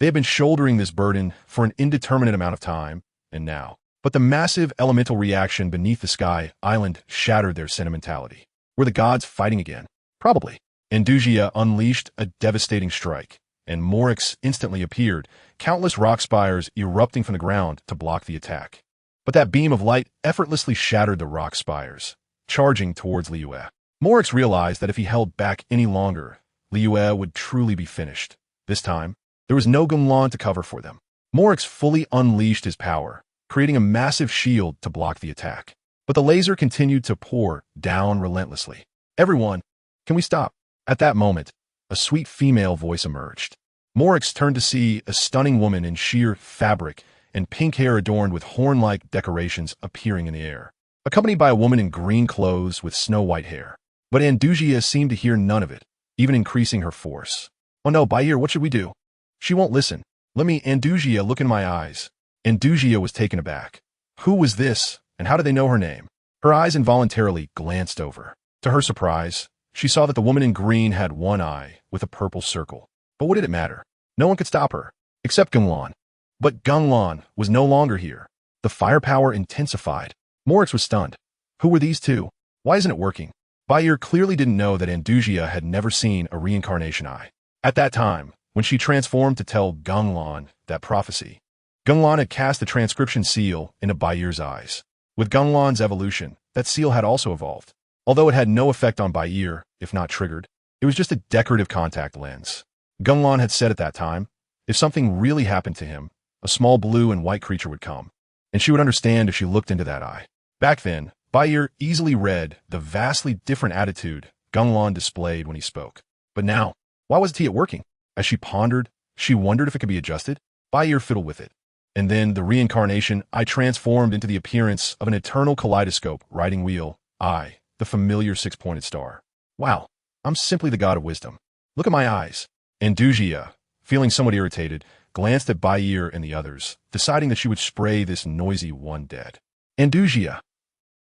They had been shouldering this burden for an indeterminate amount of time, and now. But the massive elemental reaction beneath the sky island shattered their sentimentality. Were the gods fighting again? Probably. Andugia unleashed a devastating strike, and Morix instantly appeared, countless rock spires erupting from the ground to block the attack. But that beam of light effortlessly shattered the rock spires, charging towards Liyue. Morix realized that if he held back any longer, Liyue would truly be finished. This time, there was no Genglan to cover for them. Morix fully unleashed his power, creating a massive shield to block the attack. But the laser continued to pour down relentlessly. Everyone, can we stop? At that moment, a sweet female voice emerged. Morix turned to see a stunning woman in sheer fabric and pink hair adorned with horn-like decorations appearing in the air, accompanied by a woman in green clothes with snow-white hair. But Andugia seemed to hear none of it, even increasing her force. Oh no, Bayer, what should we do? She won't listen. Let me, Andugia, look in my eyes. Andugia was taken aback. Who was this, and how did they know her name? Her eyes involuntarily glanced over. To her surprise, she saw that the woman in green had one eye with a purple circle. But what did it matter? No one could stop her, except Genglan. But Genglan was no longer here. The firepower intensified. Morix was stunned. Who were these two? Why isn't it working? Bayer clearly didn't know that Andugia had never seen a reincarnation eye. At that time, when she transformed to tell Genglan that prophecy, Genglan had cast the transcription seal into Bayer's eyes. With Genglan's evolution, that seal had also evolved. Although it had no effect on Bayer, if not triggered, it was just a decorative contact lens. Genglan had said at that time, if something really happened to him, a small blue and white creature would come, and she would understand if she looked into that eye. Back then, Bayer easily read the vastly different attitude Genglan displayed when he spoke. But now, why wasn't it working? As she pondered, she wondered if it could be adjusted. Bayer fiddled with it. And then the reincarnation, I transformed into the appearance of an eternal kaleidoscope riding wheel, I, the familiar six-pointed star. Wow, I'm simply the god of wisdom. Look at my eyes. Andugia, feeling somewhat irritated, glanced at Bayer and the others, deciding that she would spray this noisy one dead. Andugia.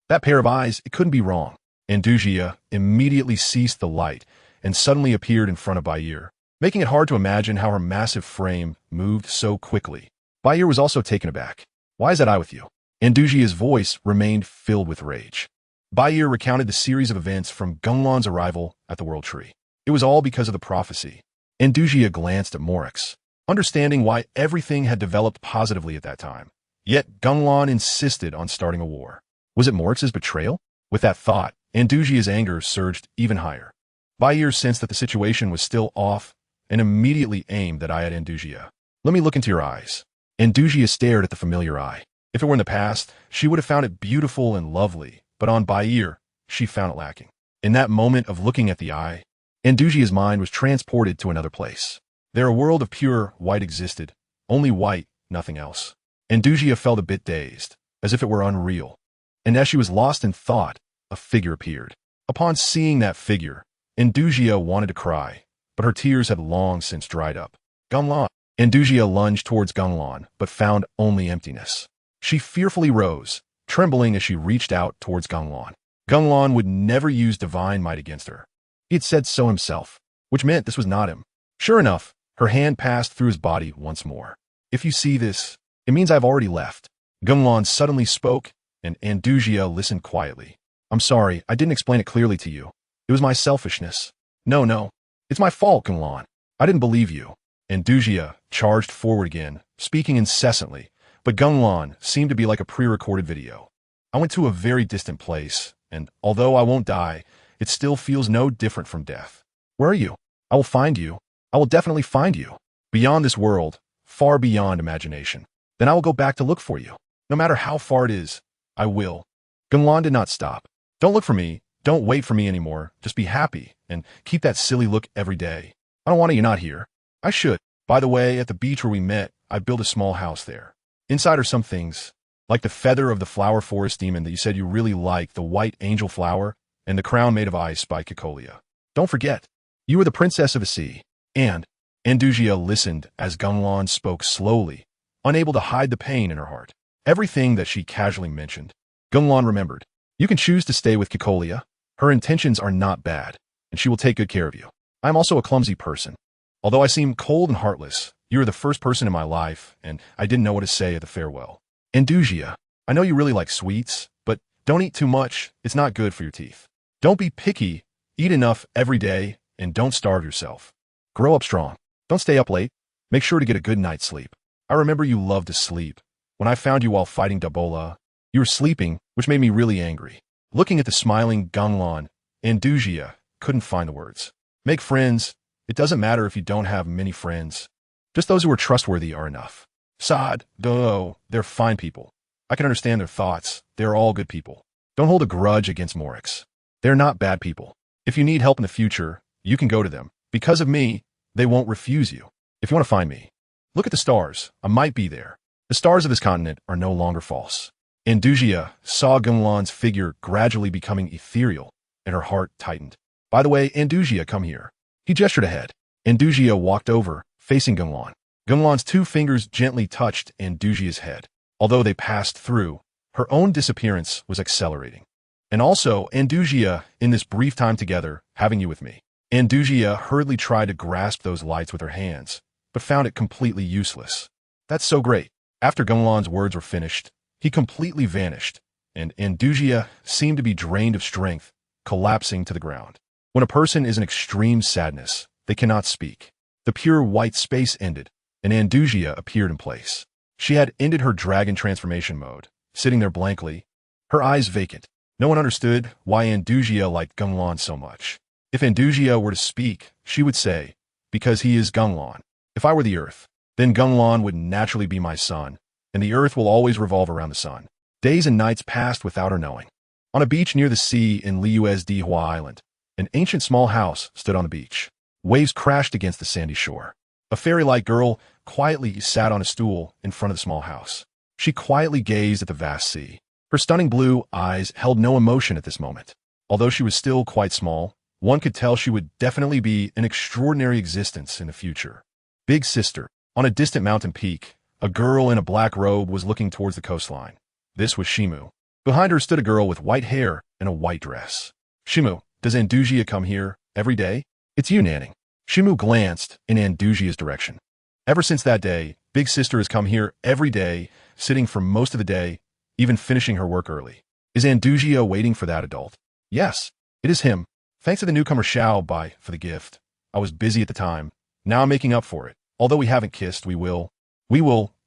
That pair of eyes, it couldn't be wrong. Andugia immediately ceased the light and suddenly appeared in front of Baier, making it hard to imagine how her massive frame moved so quickly. Baier was also taken aback. "Why is that I with you?" Andugia's voice remained filled with rage. Baier recounted the series of events from Gunlan's arrival at the World Tree. It was all because of the prophecy. Andugia glanced at Morix, understanding why everything had developed positively at that time. Yet Gunlan insisted on starting a war. Was it Morix's betrayal? With that thought, Andugia's anger surged even higher. Baier sensed that the situation was still off and immediately aimed that eye at Andugia. "Let me look into your eyes." Andugia stared at the familiar eye. If it were in the past, she would have found it beautiful and lovely, but on Baier, she found it lacking. In that moment of looking at the eye, Andugia's mind was transported to another place. There a world of pure white existed, only white, nothing else. Andugia felt a bit dazed, as if it were unreal. And as she was lost in thought, a figure appeared. Upon seeing that figure, Andugia wanted to cry, but her tears had long since dried up. Gunlan. Andugia lunged towards Gunlan, but found only emptiness. She fearfully rose, trembling as she reached out towards Gunlan. Gunlan would never use divine might against her. He had said so himself, which meant this was not him. Sure enough, her hand passed through his body once more. "If you see this, it means I've already left." Gunlan suddenly spoke, and Andugia listened quietly. "I'm sorry, I didn't explain it clearly to you. It was my selfishness." No. It's my fault, Gunlan. I didn't believe you." Andugia charged forward again, speaking incessantly, but Gunlan seemed to be like a pre-recorded video. "I went to a very distant place, and although I won't die, it still feels no different from death. Where are you? I will find you. I will definitely find you. Beyond this world, far beyond imagination. Then I will go back to look for you. No matter how far it is, I will." Gunlan did not stop. "Don't look for me. Don't wait for me anymore. Just be happy, and keep that silly look every day. I don't want you not here. I should. By the way, at the beach where we met, I built a small house there. Inside are some things, like the feather of the flower forest demon that you said you really like, the white angel flower, and the crown made of ice by Kikolia. Don't forget, you are the princess of the sea." And Andugia listened as Gunlan spoke slowly, unable to hide the pain in her heart. Everything that she casually mentioned. Gunlan remembered. "You can choose to stay with Kikolia. Her intentions are not bad, and she will take good care of you. I am also a clumsy person. Although I seem cold and heartless, you are the first person in my life, and I didn't know what to say at the farewell. Andugia, I know you really like sweets, but don't eat too much. It's not good for your teeth. Don't be picky. Eat enough every day, and don't starve yourself. Grow up strong. Don't stay up late. Make sure to get a good night's sleep. I remember you loved to sleep. When I found you while fighting Dabola, you were sleeping, which made me really angry." Looking at the smiling Gunlan, Andugia couldn't find the words. "Make friends. It doesn't matter if you don't have many friends. Just those who are trustworthy are enough. Saad, though, they're fine people. I can understand their thoughts. They're all good people. Don't hold a grudge against Morix. They're not bad people. If you need help in the future, you can go to them. Because of me, they won't refuse you. If you want to find me, look at the stars. I might be there. The stars of this continent are no longer false." Andugia saw Gunlan's figure gradually becoming ethereal, and her heart tightened. "By the way, Andugia, come here." He gestured ahead. Andugia walked over, facing Gunlan. Gunlan's 2 fingers gently touched Andugia's head. Although they passed through, her own disappearance was accelerating. "And also, Andugia, in this brief time together, having you with me." Andugia hurriedly tried to grasp those lights with her hands, but found it completely useless. "That's so great." After Gunlan's words were finished, he completely vanished, and Andugia seemed to be drained of strength, collapsing to the ground. When a person is in extreme sadness, they cannot speak. The pure white space ended, and Andugia appeared in place. She had ended her dragon transformation mode, sitting there blankly, her eyes vacant. No one understood why Andugia liked Gunlan so much. If Andugia were to speak, she would say, "Because he is Gunlan. If I were the earth, then Gunlan would naturally be my son, and the earth will always revolve around the sun." Days and nights passed without her knowing. On a beach near the sea in Liyue's Dihua Island, an ancient small house stood on the beach. Waves crashed against the sandy shore. A fairy-like girl quietly sat on a stool in front of the small house. She quietly gazed at the vast sea. Her stunning blue eyes held no emotion at this moment. Although she was still quite small, one could tell she would definitely be an extraordinary existence in the future. Big sister. On a distant mountain peak, a girl in a black robe was looking towards the coastline. This was Shimu. Behind her stood a girl with white hair and a white dress. Shimu, does Andugia come here every day? It's you, Nanning. Shimu glanced in Andugia's direction. Ever since that day, Big Sister has come here every day, sitting for most of the day, even finishing her work early. Is Andugia waiting for that adult? Yes, it is him. Thanks to the newcomer Xiao Bai for the gift. I was busy at the time. Now I'm making up for it. Although we haven't kissed, we will.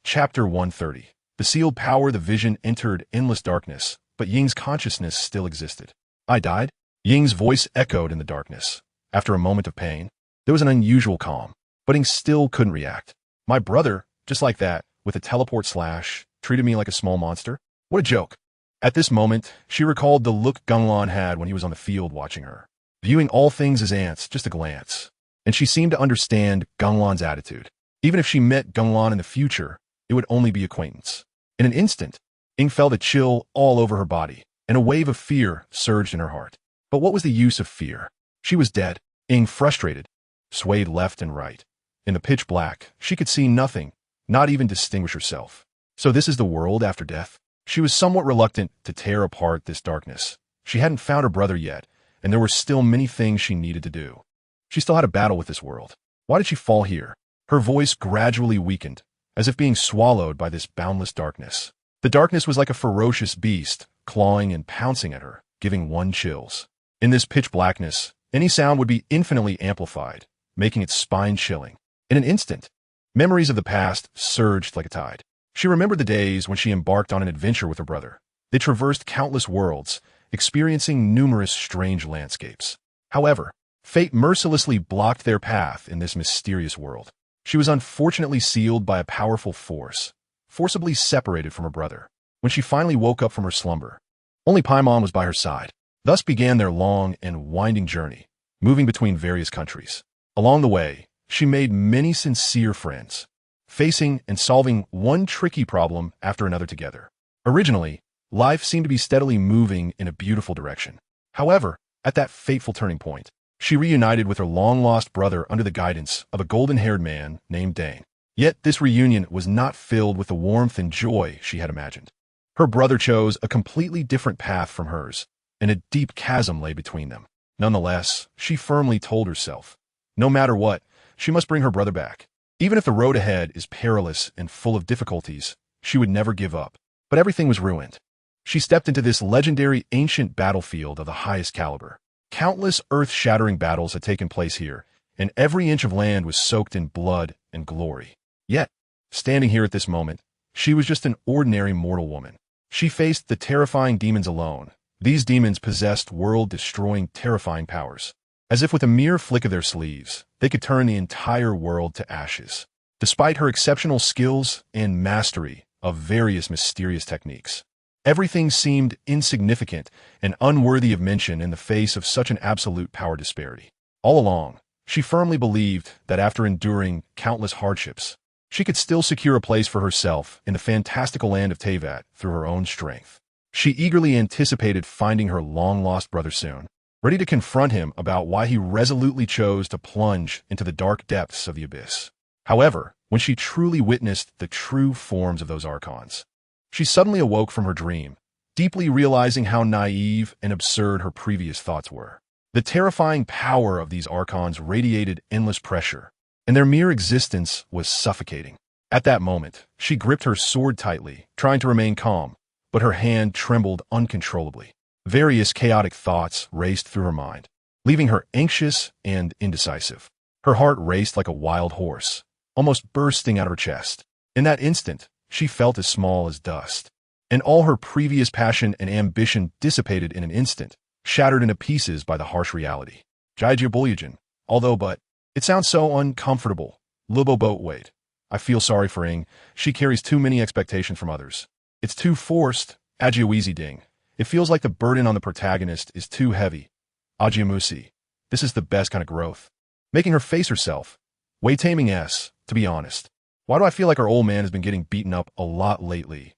Chapter 130. The sealed power, the vision entered endless darkness, but Ying's consciousness still existed. I died? Ying's voice echoed in the darkness. After a moment of pain, there was an unusual calm, but Ying still couldn't react. My brother, just like that, with a teleport slash, treated me like a small monster? What a joke. At this moment, she recalled the look Genglan had when he was on the field watching her, viewing all things as ants, just a glance. And she seemed to understand Genglan's attitude. Even if she met Genglan in the future, it would only be acquaintance. In an instant, Ying felt a chill all over her body, and a wave of fear surged in her heart. But what was the use of fear? She was dead. Ying, frustrated, swayed left and right. In the pitch black, she could see nothing, not even distinguish herself. So this is the world after death? She was somewhat reluctant to tear apart this darkness. She hadn't found her brother yet, and there were still many things she needed to do. She still had a battle with this world. Why did she fall here? Her voice gradually weakened, as if being swallowed by this boundless darkness. The darkness was like a ferocious beast, clawing and pouncing at her, giving one chills. In this pitch blackness, any sound would be infinitely amplified, making it spine-chilling. In an instant, memories of the past surged like a tide. She remembered the days when she embarked on an adventure with her brother. They traversed countless worlds, experiencing numerous strange landscapes. However, fate mercilessly blocked their path in this mysterious world. She was unfortunately sealed by a powerful force, forcibly separated from her brother. When she finally woke up from her slumber, only Paimon was by her side. Thus began their long and winding journey, moving between various countries. Along the way, she made many sincere friends, facing and solving one tricky problem after another together. Originally, life seemed to be steadily moving in a beautiful direction. However, at that fateful turning point, she reunited with her long-lost brother under the guidance of a golden-haired man named Dane. Yet this reunion was not filled with the warmth and joy she had imagined. Her brother chose a completely different path from hers, and a deep chasm lay between them. Nonetheless, she firmly told herself, no matter what, she must bring her brother back. Even if the road ahead is perilous and full of difficulties, she would never give up. But everything was ruined. She stepped into this legendary ancient battlefield of the highest caliber. Countless earth-shattering battles had taken place here, and every inch of land was soaked in blood and glory. Yet, standing here at this moment, she was just an ordinary mortal woman. She faced the terrifying demons alone. These demons possessed world-destroying, terrifying powers. As if with a mere flick of their sleeves, they could turn the entire world to ashes. Despite her exceptional skills and mastery of various mysterious techniques, everything seemed insignificant and unworthy of mention in the face of such an absolute power disparity. All along, she firmly believed that after enduring countless hardships, she could still secure a place for herself in the fantastical land of Teyvat through her own strength. She eagerly anticipated finding her long-lost brother soon, ready to confront him about why he resolutely chose to plunge into the dark depths of the abyss. However, when she truly witnessed the true forms of those Archons, she suddenly awoke from her dream, deeply realizing how naive and absurd her previous thoughts were. The terrifying power of these Archons radiated endless pressure, and their mere existence was suffocating. At that moment, she gripped her sword tightly, trying to remain calm, but her hand trembled uncontrollably. Various chaotic thoughts raced through her mind, leaving her anxious and indecisive. Her heart raced like a wild horse, almost bursting out of her chest. In that instant, she felt as small as dust, and all her previous passion and ambition dissipated in an instant, shattered into pieces by the harsh reality. Jaijiabulyajan, but it sounds so uncomfortable. Lubo boat wait. I feel sorry for Ing. She carries too many expectations from others. It's too forced. Ajiawizi ding. It feels like the burden on the protagonist is too heavy. Ajiamusi. This is the best kind of growth. Making her face herself. Way taming S, to be honest. Why do I feel like our old man has been getting beaten up a lot lately?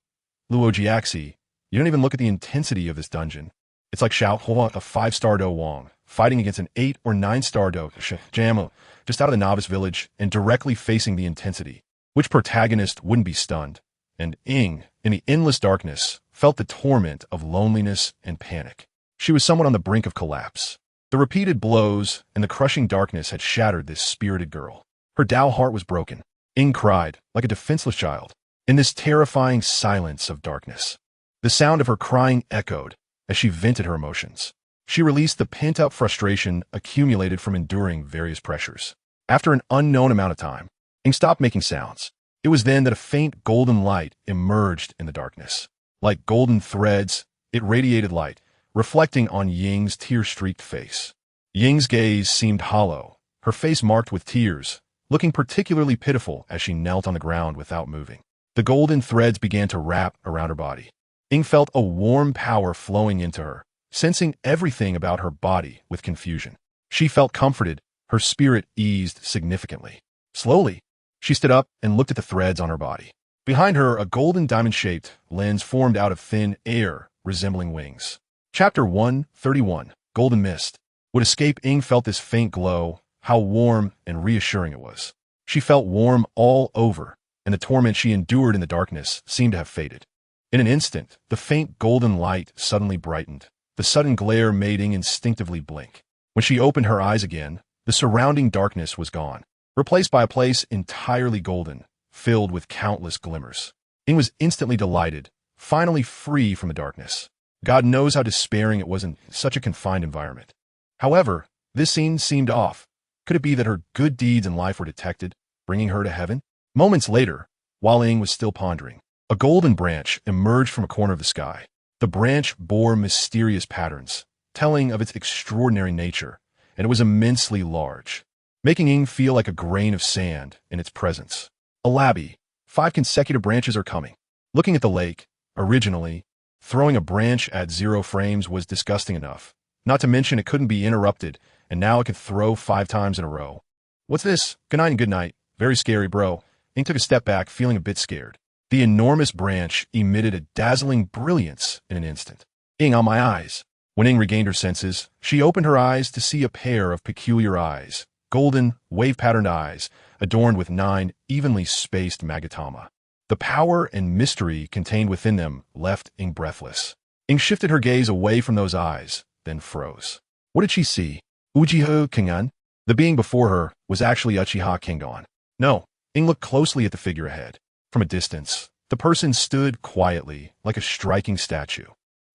Luojiaxi, you don't even look at the intensity of this dungeon. It's like Xiao Hua, a 5-star Do Wong, fighting against an 8 or 9-star Do Jamu, just out of the novice village and directly facing the intensity. Which protagonist wouldn't be stunned? And Ing, in the endless darkness, felt the torment of loneliness and panic. She was somewhat on the brink of collapse. The repeated blows and the crushing darkness had shattered this spirited girl. Her Tao heart was broken. Ying cried, like a defenseless child, in this terrifying silence of darkness. The sound of her crying echoed as she vented her emotions. She released the pent-up frustration accumulated from enduring various pressures. After an unknown amount of time, Ying stopped making sounds. It was then that a faint golden light emerged in the darkness. Like golden threads, it radiated light, reflecting on Ying's tear-streaked face. Ying's gaze seemed hollow, her face marked with tears, looking particularly pitiful as she knelt on the ground without moving. The golden threads began to wrap around her body. Ying felt a warm power flowing into her, sensing everything about her body with confusion. She felt comforted, her spirit eased significantly. Slowly, she stood up and looked at the threads on her body. Behind her, a golden diamond-shaped lens formed out of thin air, resembling wings. Chapter 131, Golden Mist. Would escape. Ying felt this faint glow, how warm and reassuring it was. She felt warm all over, and the torment she endured in the darkness seemed to have faded. In an instant, the faint golden light suddenly brightened. The sudden glare made Ying instinctively blink. When she opened her eyes again, the surrounding darkness was gone, replaced by a place entirely golden, filled with countless glimmers. Ying was instantly delighted, finally free from the darkness. God knows how despairing it was in such a confined environment. However, this scene seemed off. Could it be that her good deeds in life were detected, bringing her to heaven? Moments later, while Ying was still pondering, a golden branch emerged from a corner of the sky. The branch bore mysterious patterns, telling of its extraordinary nature, and it was immensely large, making Ying feel like a grain of sand in its presence. Alabi, 5 consecutive branches are coming. Looking at the lake, originally, throwing a branch at 0 frames was disgusting enough. Not to mention it couldn't be interrupted, and now it could throw 5 times in a row. What's this? Good night and good night. Very scary, bro. Ying took a step back, feeling a bit scared. The enormous branch emitted a dazzling brilliance in an instant. Ying, on my eyes. When Ying regained her senses, she opened her eyes to see a pair of peculiar eyes, golden, wave-patterned eyes, adorned with 9 evenly spaced magatama. The power and mystery contained within them left Ying breathless. Ying shifted her gaze away from those eyes, then froze. What did she see? Uchiha Kengan? The being before her was actually Uchiha Kengan. No, Ying looked closely at the figure ahead. From a distance, the person stood quietly, like a striking statue.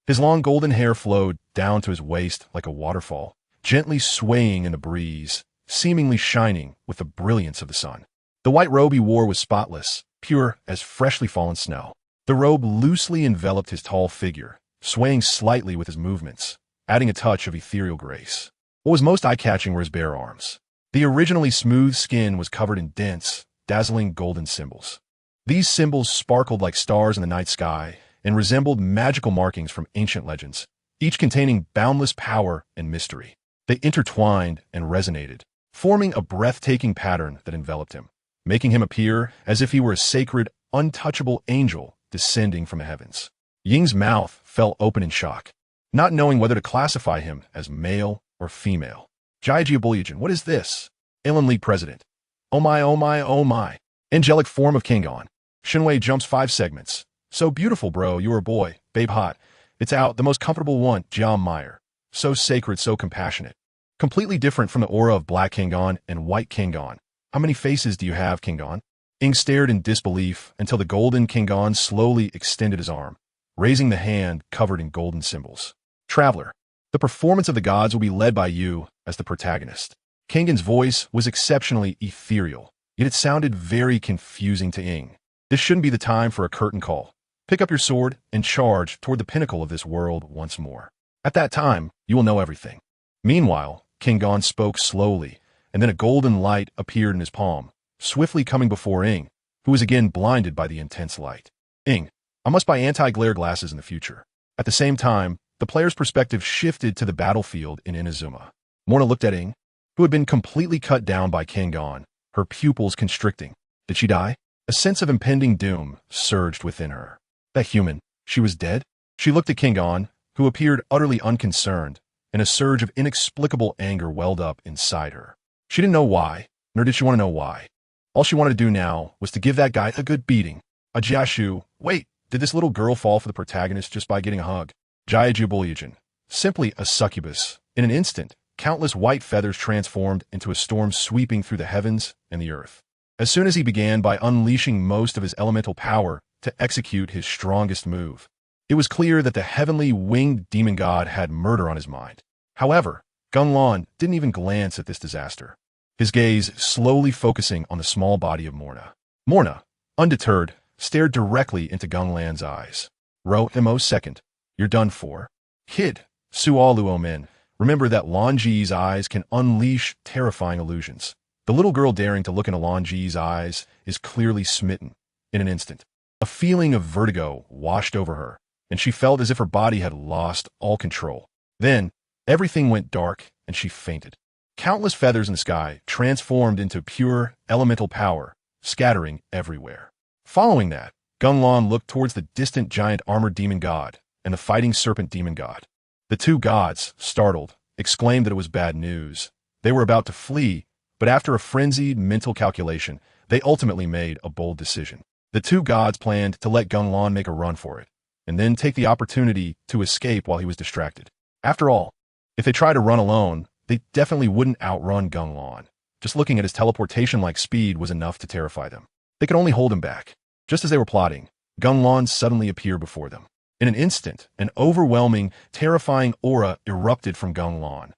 His long golden hair flowed down to his waist like a waterfall, gently swaying in the breeze, seemingly shining with the brilliance of the sun. The white robe he wore was spotless, pure as freshly fallen snow. The robe loosely enveloped his tall figure, swaying slightly with his movements, adding a touch of ethereal grace. What was most eye-catching were his bare arms. The originally smooth skin was covered in dense, dazzling golden symbols. These symbols sparkled like stars in the night sky and resembled magical markings from ancient legends, each containing boundless power and mystery. They intertwined and resonated, forming a breathtaking pattern that enveloped him, making him appear as if he were a sacred, untouchable angel descending from the heavens. Ying's mouth fell open in shock, not knowing whether to classify him as male or female. Jaiji Abulyajan, what is this? Alien League President. Oh my, oh my, oh my. Angelic form of Kengan. Shinwei jumps 5 segments. So beautiful, bro. You're a boy. Babe hot. It's out. The most comfortable one. Jiam Meyer. So sacred, so compassionate. Completely different from the aura of Black Kengan and White Kengan. How many faces do you have, Kengan? Ying stared in disbelief until the golden Kengan slowly extended his arm, raising the hand covered in golden symbols. Traveler, the performance of the gods will be led by you as the protagonist. Kengan's voice was exceptionally ethereal, yet it sounded very confusing to Ying. This shouldn't be the time for a curtain call. Pick up your sword and charge toward the pinnacle of this world once more. At that time, you will know everything. Meanwhile, Kengan spoke slowly, and then a golden light appeared in his palm, swiftly coming before Ying, who was again blinded by the intense light. Ying, I must buy anti-glare glasses in the future. At the same time, the player's perspective shifted to the battlefield in Inazuma. Morna looked at Ying, who had been completely cut down by Kengan, her pupils constricting. Did she die? A sense of impending doom surged within her. That human, she was dead? She looked at Kengan, who appeared utterly unconcerned, and a surge of inexplicable anger welled up inside her. She didn't know why, nor did she want to know why. All she wanted to do now was to give that guy a good beating. A Jiashu, wait, did this little girl fall for the protagonist just by getting a hug? Jaiji Bulyajan, simply a succubus. In an instant, countless white feathers transformed into a storm sweeping through the heavens and the earth. As soon as he began by unleashing most of his elemental power to execute his strongest move, it was clear that the heavenly winged demon god had murder on his mind. However, Geng didn't even glance at this disaster, his gaze slowly focusing on the small body of Morna. Morna, undeterred, stared directly into Genglan's eyes. "Mo second, you're done for. Kid, Sualuo men, remember that Lanji's eyes can unleash terrifying illusions." The little girl daring to look into Lanji's eyes is clearly smitten. In an instant, a feeling of vertigo washed over her, and she felt as if her body had lost all control. Then, everything went dark, and she fainted. Countless feathers in the sky transformed into pure elemental power, scattering everywhere. Following that, Geng looked towards the distant giant armored demon god and the fighting serpent demon god. The two gods, startled, exclaimed that it was bad news. They were about to flee, but after a frenzied mental calculation, they ultimately made a bold decision. The two gods planned to let Geng make a run for it, and then take the opportunity to escape while he was distracted. After all, if they tried to run alone, they definitely wouldn't outrun Geng. Just looking at his teleportation-like speed was enough to terrify them. They could only hold him back. Just as they were plotting, Geng suddenly appeared before them. In an instant, an overwhelming, terrifying aura erupted from Geng.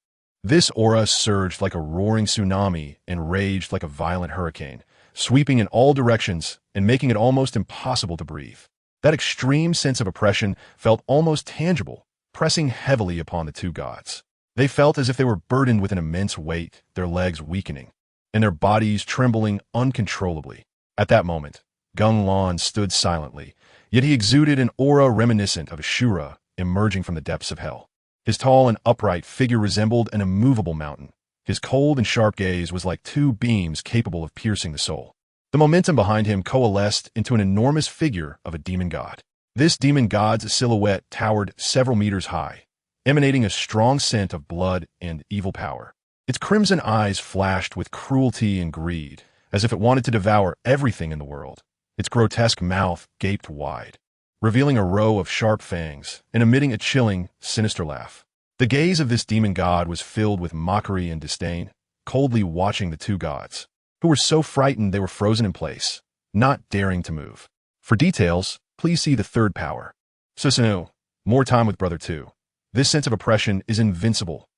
This aura surged like a roaring tsunami and raged like a violent hurricane, sweeping in all directions and making it almost impossible to breathe. That extreme sense of oppression felt almost tangible, pressing heavily upon the two gods. They felt as if they were burdened with an immense weight, their legs weakening, and their bodies trembling uncontrollably. At that moment, Geng stood silently, yet he exuded an aura reminiscent of Ashura emerging from the depths of hell. His tall and upright figure resembled an immovable mountain. His cold and sharp gaze was like two beams capable of piercing the soul. The momentum behind him coalesced into an enormous figure of a demon god. This demon god's silhouette towered several meters high, emanating a strong scent of blood and evil power. Its crimson eyes flashed with cruelty and greed, as if it wanted to devour everything in the world. Its grotesque mouth gaped wide, revealing a row of sharp fangs and emitting a chilling, sinister laugh. The gaze of this demon god was filled with mockery and disdain, coldly watching the two gods, who were so frightened they were frozen in place, not daring to move. For details, please see the third power. Susanoo, more time with Brother 2. This sense of oppression is invincible.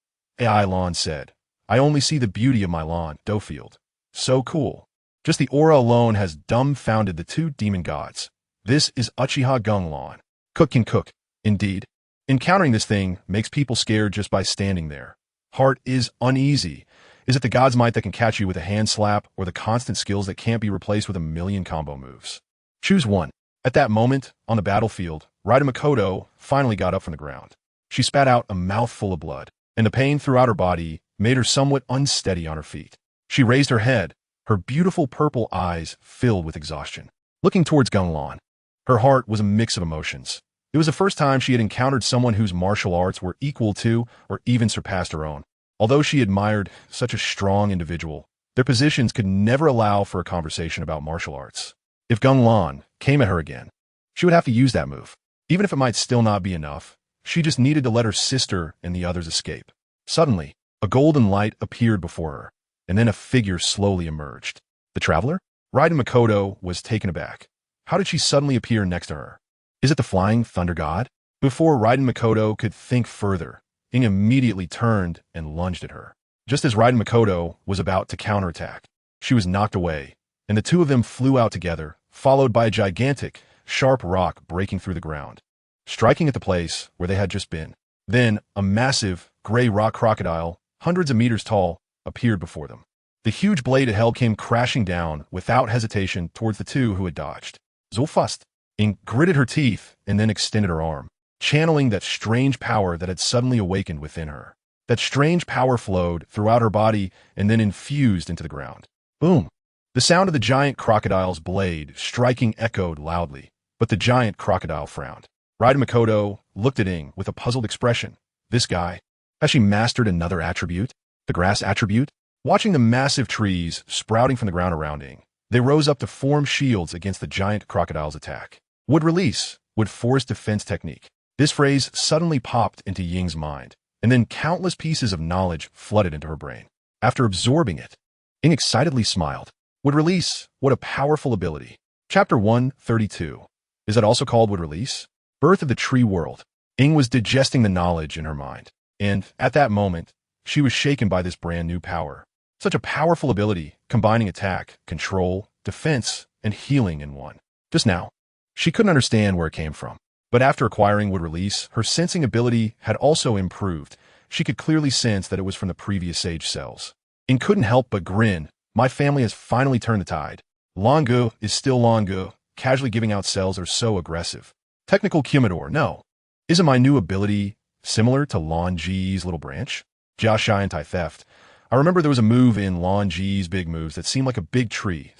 AI Lawn said, "I only see the beauty of my lawn, Dofield. So cool." Just the aura alone has dumbfounded the two demon gods. This is Uchiha Geng. Cook can cook, indeed. Encountering this thing makes people scared just by standing there. Heart is uneasy. Is it the god's might that can catch you with a hand slap, or the constant skills that can't be replaced with a million combo moves? Choose one. At that moment, on the battlefield, Raida Makoto finally got up from the ground. She spat out a mouthful of blood, and the pain throughout her body made her somewhat unsteady on her feet. She raised her head, her beautiful purple eyes filled with exhaustion. Looking towards Geng, her heart was a mix of emotions. It was the first time she had encountered someone whose martial arts were equal to or even surpassed her own. Although she admired such a strong individual, their positions could never allow for a conversation about martial arts. If Geng came at her again, she would have to use that move. Even if it might still not be enough, she just needed to let her sister and the others escape. Suddenly, a golden light appeared before her, and then a figure slowly emerged. The traveler? Raida Makoto was taken aback. How did she suddenly appear next to her? Is it the flying thunder god? Before Raida Makoto could think further, Ing immediately turned and lunged at her. Just as Raida Makoto was about to counterattack, she was knocked away, and the two of them flew out together, followed by a gigantic, sharp rock breaking through the ground, striking at the place where they had just been. Then, a massive, gray rock crocodile, hundreds of meters tall, appeared before them. The huge blade it held came crashing down without hesitation towards the two who had dodged. Zulfust. Ing gritted her teeth and then extended her arm, channeling that strange power that had suddenly awakened within her. That strange power flowed throughout her body and then infused into the ground. Boom! The sound of the giant crocodile's blade striking echoed loudly, but the giant crocodile frowned. Raida Makoto looked at Ing with a puzzled expression. This guy, has she mastered another attribute? The grass attribute? Watching the massive trees sprouting from the ground around Ing, they rose up to form shields against the giant crocodile's attack. Would release, would force defense technique. This phrase suddenly popped into Ying's mind, and then countless pieces of knowledge flooded into her brain. After absorbing it, Ying excitedly smiled. Would release, what a powerful ability. Chapter 132. Is that also called would release? Birth of the Tree World. Ying was digesting the knowledge in her mind, and at that moment, she was shaken by this brand new power. Such a powerful ability, combining attack, control, defense, and healing in one. Just now, she couldn't understand where it came from. But after acquiring would release, her sensing ability had also improved. She could clearly sense that it was from the previous sage cells. Ying couldn't help but grin. My family has finally turned the tide. LanGu is still LanGu, casually giving out cells that are so aggressive. Technical Kumidor, no. Isn't my new ability similar to LanG's little branch? Jiaxia anti-theft. I remember there was a move in LanG's big moves that seemed like a big tree.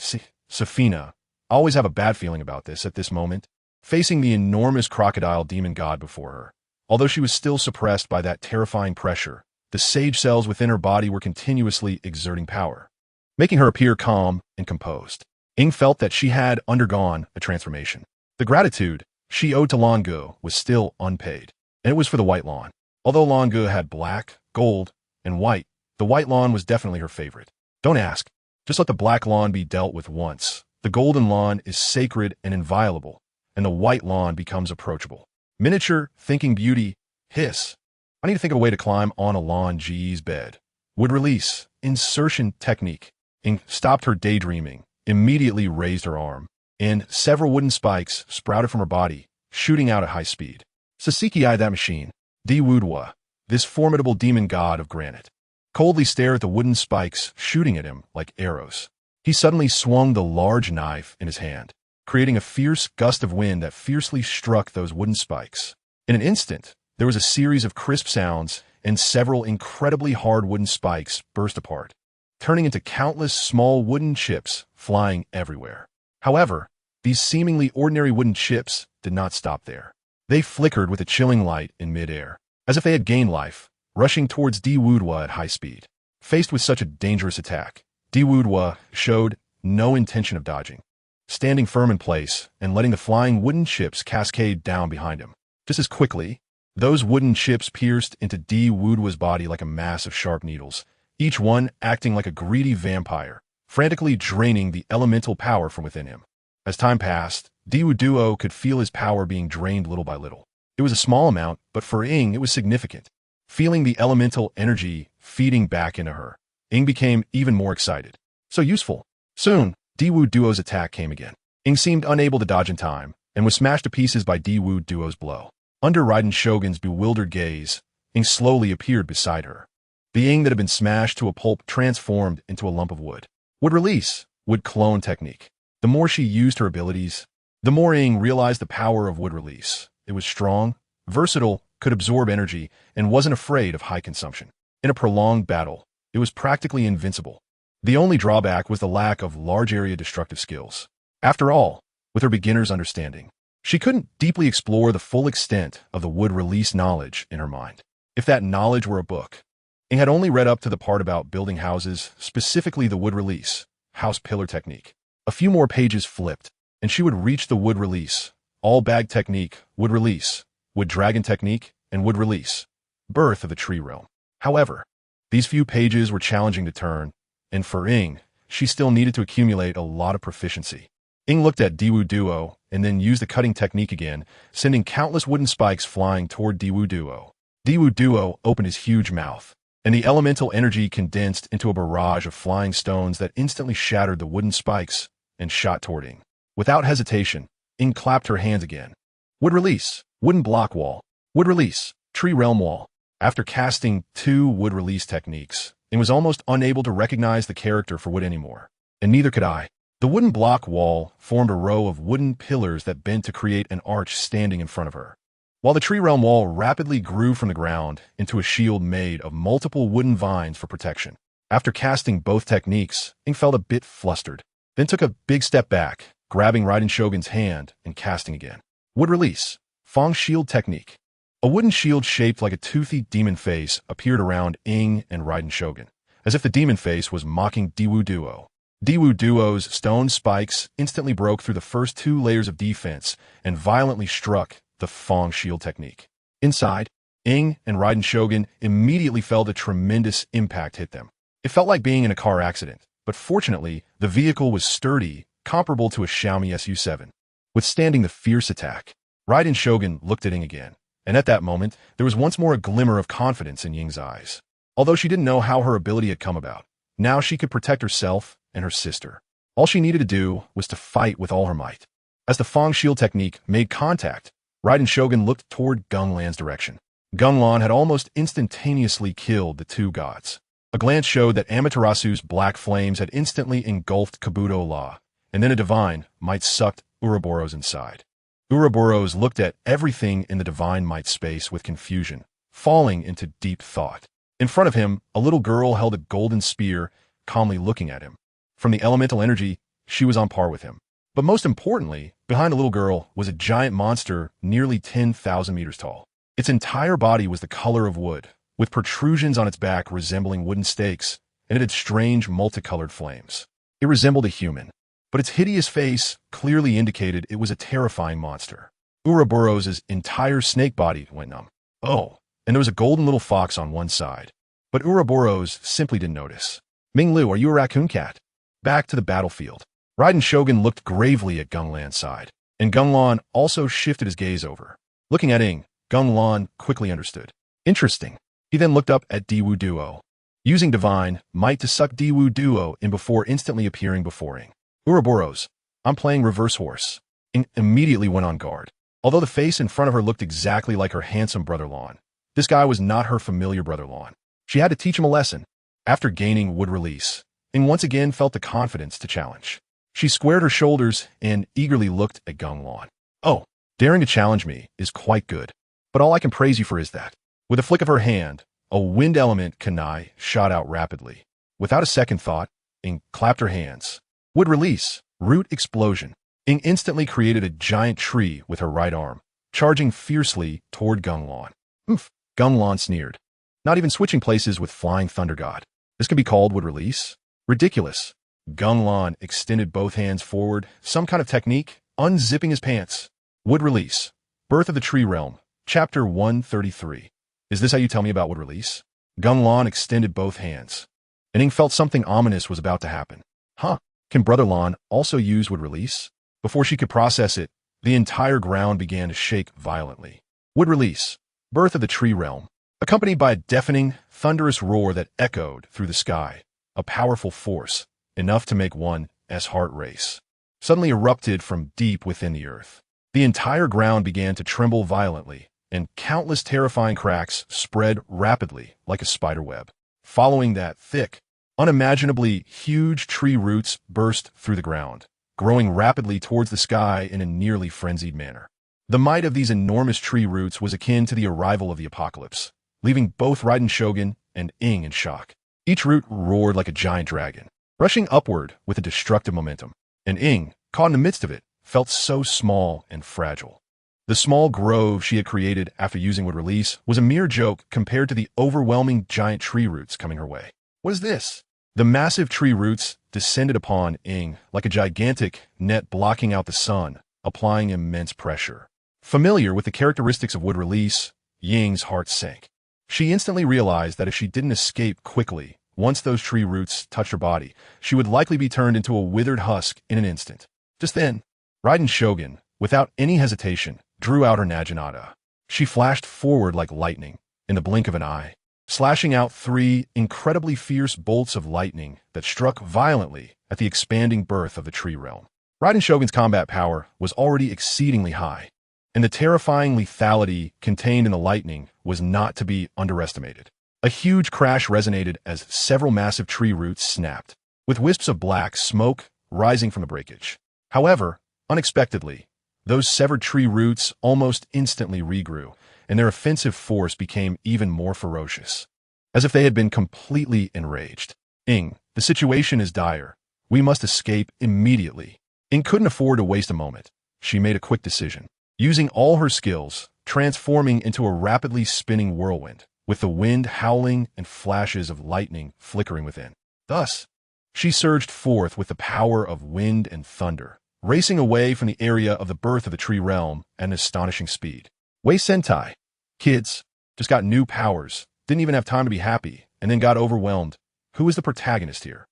Safina. I always have a bad feeling about this at this moment, facing the enormous crocodile demon god before her. Although she was still suppressed by that terrifying pressure, the sage cells within her body were continuously exerting power, making her appear calm and composed. Ying felt that she had undergone a transformation. The gratitude she owed to LanGu was still unpaid, and it was for the white lawn. Although LanGu had black, gold, and white, the white lawn was definitely her favorite. Don't ask. Just let the black lawn be dealt with once. The golden lawn is sacred and inviolable, and the white lawn becomes approachable. Miniature, thinking beauty, hiss. I need to think of a way to climb on a LanG's bed. Would release, insertion technique. Ying stopped her daydreaming, immediately raised her arm, and several wooden spikes sprouted from her body, shooting out at high speed. Sasiki-eyed that machine. Diwudwa, this formidable demon god of granite, coldly stared at the wooden spikes shooting at him like arrows. He suddenly swung the large knife in his hand, creating a fierce gust of wind that fiercely struck those wooden spikes. In an instant, there was a series of crisp sounds, and several incredibly hard wooden spikes burst apart, turning into countless small wooden chips flying everywhere. However, these seemingly ordinary wooden chips did not stop there. They flickered with a chilling light in midair, as if they had gained life, rushing towards Diwudwa at high speed. Faced with such a dangerous attack, Diwudwa showed no intention of dodging, standing firm in place and letting the flying wooden chips cascade down behind him. Just as quickly, those wooden chips pierced into Diwudwa's body like a mass of sharp needles, each one acting like a greedy vampire, frantically draining the elemental power from within him. As time passed, Diwudwa could feel his power being drained little by little. It was a small amount, but for Ying it was significant. Feeling the elemental energy feeding back into her, Ying became even more excited. So useful. Soon, Diwudwa's attack came again. Ying seemed unable to dodge in time, and was smashed to pieces by Diwudwa's blow. Under Raiden Shogun's bewildered gaze, Ying slowly appeared beside her. The Ying that had been smashed to a pulp transformed into a lump of wood. Would release, would clone technique. The more she used her abilities, the more Ying realized the power of would release. It was strong, versatile, could absorb energy, and wasn't afraid of high consumption. In a prolonged battle, it was practically invincible. The only drawback was the lack of large-area destructive skills. After all, with her beginner's understanding, she couldn't deeply explore the full extent of the would release knowledge in her mind. If that knowledge were a book, Ying had only read up to the part about building houses, specifically the would release, house pillar technique. A few more pages flipped, and she would reach the would release, all bag technique, would release, would dragon technique, and would release, birth of the tree realm. However, these few pages were challenging to turn, and for Ying, she still needed to accumulate a lot of proficiency. Ying looked at Diwudwa and then used the cutting technique again, sending countless wooden spikes flying toward Diwudwa. Diwudwa opened his huge mouth, and the elemental energy condensed into a barrage of flying stones that instantly shattered the wooden spikes and shot toward Ying. Without hesitation, Ying clapped her hands again. Would release, wooden block wall. Would release, tree realm wall. After casting 2 would release techniques, Ying was almost unable to recognize the character for wood anymore, and neither could I. The wooden block wall formed a row of wooden pillars that bent to create an arch standing in front of her, while the tree realm wall rapidly grew from the ground into a shield made of multiple wooden vines for protection. After casting both techniques, Ying felt a bit flustered, then took a big step back, grabbing Raiden Shogun's hand and casting again. Would release, Fang shield technique. A wooden shield shaped like a toothy demon face appeared around Ying and Raiden Shogun, as if the demon face was mocking Diwudwa. Diwudwa's stone spikes instantly broke through the first 2 layers of defense and violently struck the Fang shield technique. Inside, Ing and Raiden Shogun immediately felt a tremendous impact hit them. It felt like being in a car accident, but fortunately, the vehicle was sturdy, comparable to a Xiaomi SU7. Withstanding the fierce attack, Raiden Shogun looked at Ing again, and at that moment, there was once more a glimmer of confidence in Ying's eyes. Although she didn't know how her ability had come about, now she could protect herself and her sister. All she needed to do was to fight with all her might. As the Fang shield technique made contact, Raiden Shogun looked toward Genglan's direction. Genglan had almost instantaneously killed the two gods. A glance showed that Amaterasu's black flames had instantly engulfed Kabuto La, and then a divine might sucked Ouroboros inside. Ouroboros looked at everything in the divine might space with confusion, falling into deep thought. In front of him, a little girl held a golden spear, calmly looking at him. From the elemental energy, she was on par with him. But most importantly, behind the little girl was a giant monster nearly 10,000 meters tall. Its entire body was the color of wood, with protrusions on its back resembling wooden stakes, and it had strange multicolored flames. It resembled a human, but its hideous face clearly indicated it was a terrifying monster. Ouroboros' entire snake body went numb. Oh, and there was a golden little fox on one side. But Ouroboros simply didn't notice. Minglu, are you a raccoon cat? Back to the battlefield. Raiden Shogun looked gravely at Genglan's side, and Genglan also shifted his gaze over. Looking at Ing, Genglan quickly understood. Interesting. He then looked up at Diwu Duo, using divine might to suck Diwu Duo in before instantly appearing before Ing. Ouroboros, I'm playing reverse horse. Ing immediately went on guard. Although the face in front of her looked exactly like her handsome brother Lan, this guy was not her familiar brother Lan. She had to teach him a lesson. After gaining wood release, Ing once again felt the confidence to challenge. She squared her shoulders and eagerly looked at Genglan. Oh, daring to challenge me is quite good, but all I can praise you for is that. With a flick of her hand, a wind element kunai shot out rapidly. Without a second thought, Ing clapped her hands. Wood release, root explosion. Ing instantly created a giant tree with her right arm, charging fiercely toward Genglan. Oof, Genglan sneered. Not even switching places with Flying Thunder God. This can be called wood release? Ridiculous. Genglan extended both hands forward, some kind of technique, unzipping his pants. Wood release. Birth of the Tree Realm. Chapter 133. Is this how you tell me about wood release? Genglan extended both hands. And Ing felt something ominous was about to happen. Huh, can Brother Lan also use wood release? Before she could process it, the entire ground began to shake violently. Wood release. Birth of the Tree Realm. Accompanied by a deafening, thunderous roar that echoed through the sky, a powerful force, enough to make one's heart race, suddenly erupted from deep within the earth. The entire ground began to tremble violently, and countless terrifying cracks spread rapidly like a spider web. Following that, thick, unimaginably huge tree roots burst through the ground, growing rapidly towards the sky in a nearly frenzied manner. The might of these enormous tree roots was akin to the arrival of the apocalypse, leaving both Raiden Shogun and Ing in shock. Each root roared like a giant dragon, rushing upward with a destructive momentum, and Ing, caught in the midst of it, felt so small and fragile. The small grove she had created after using wood release was a mere joke compared to the overwhelming giant tree roots coming her way. What is this? The massive tree roots descended upon Ing like a gigantic net blocking out the sun, applying immense pressure. Familiar with the characteristics of wood release, Ying's heart sank. She instantly realized that if she didn't escape quickly, once those tree roots touched her body, she would likely be turned into a withered husk in an instant. Just then, Raiden Shogun, without any hesitation, drew out her Naginata. She flashed forward like lightning, in the blink of an eye, slashing out 3 incredibly fierce bolts of lightning that struck violently at the expanding birth of the tree realm. Raiden Shogun's combat power was already exceedingly high, and the terrifying lethality contained in the lightning was not to be underestimated. A huge crash resonated as several massive tree roots snapped, with wisps of black smoke rising from the breakage. However, unexpectedly, those severed tree roots almost instantly regrew, and their offensive force became even more ferocious, as if they had been completely enraged. Ing, the situation is dire. We must escape immediately. Ing couldn't afford to waste a moment. She made a quick decision. Using all her skills, transforming into a rapidly spinning whirlwind, with the wind howling and flashes of lightning flickering within. Thus, she surged forth with the power of wind and thunder, racing away from the area of the birth of the tree realm at an astonishing speed. Wei Sentai. Kids. Just got new powers, didn't even have time to be happy, and then got overwhelmed. Who is the protagonist here?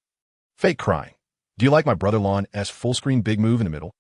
Fake crying. Do you like my brother Lan's full-screen big move in the middle?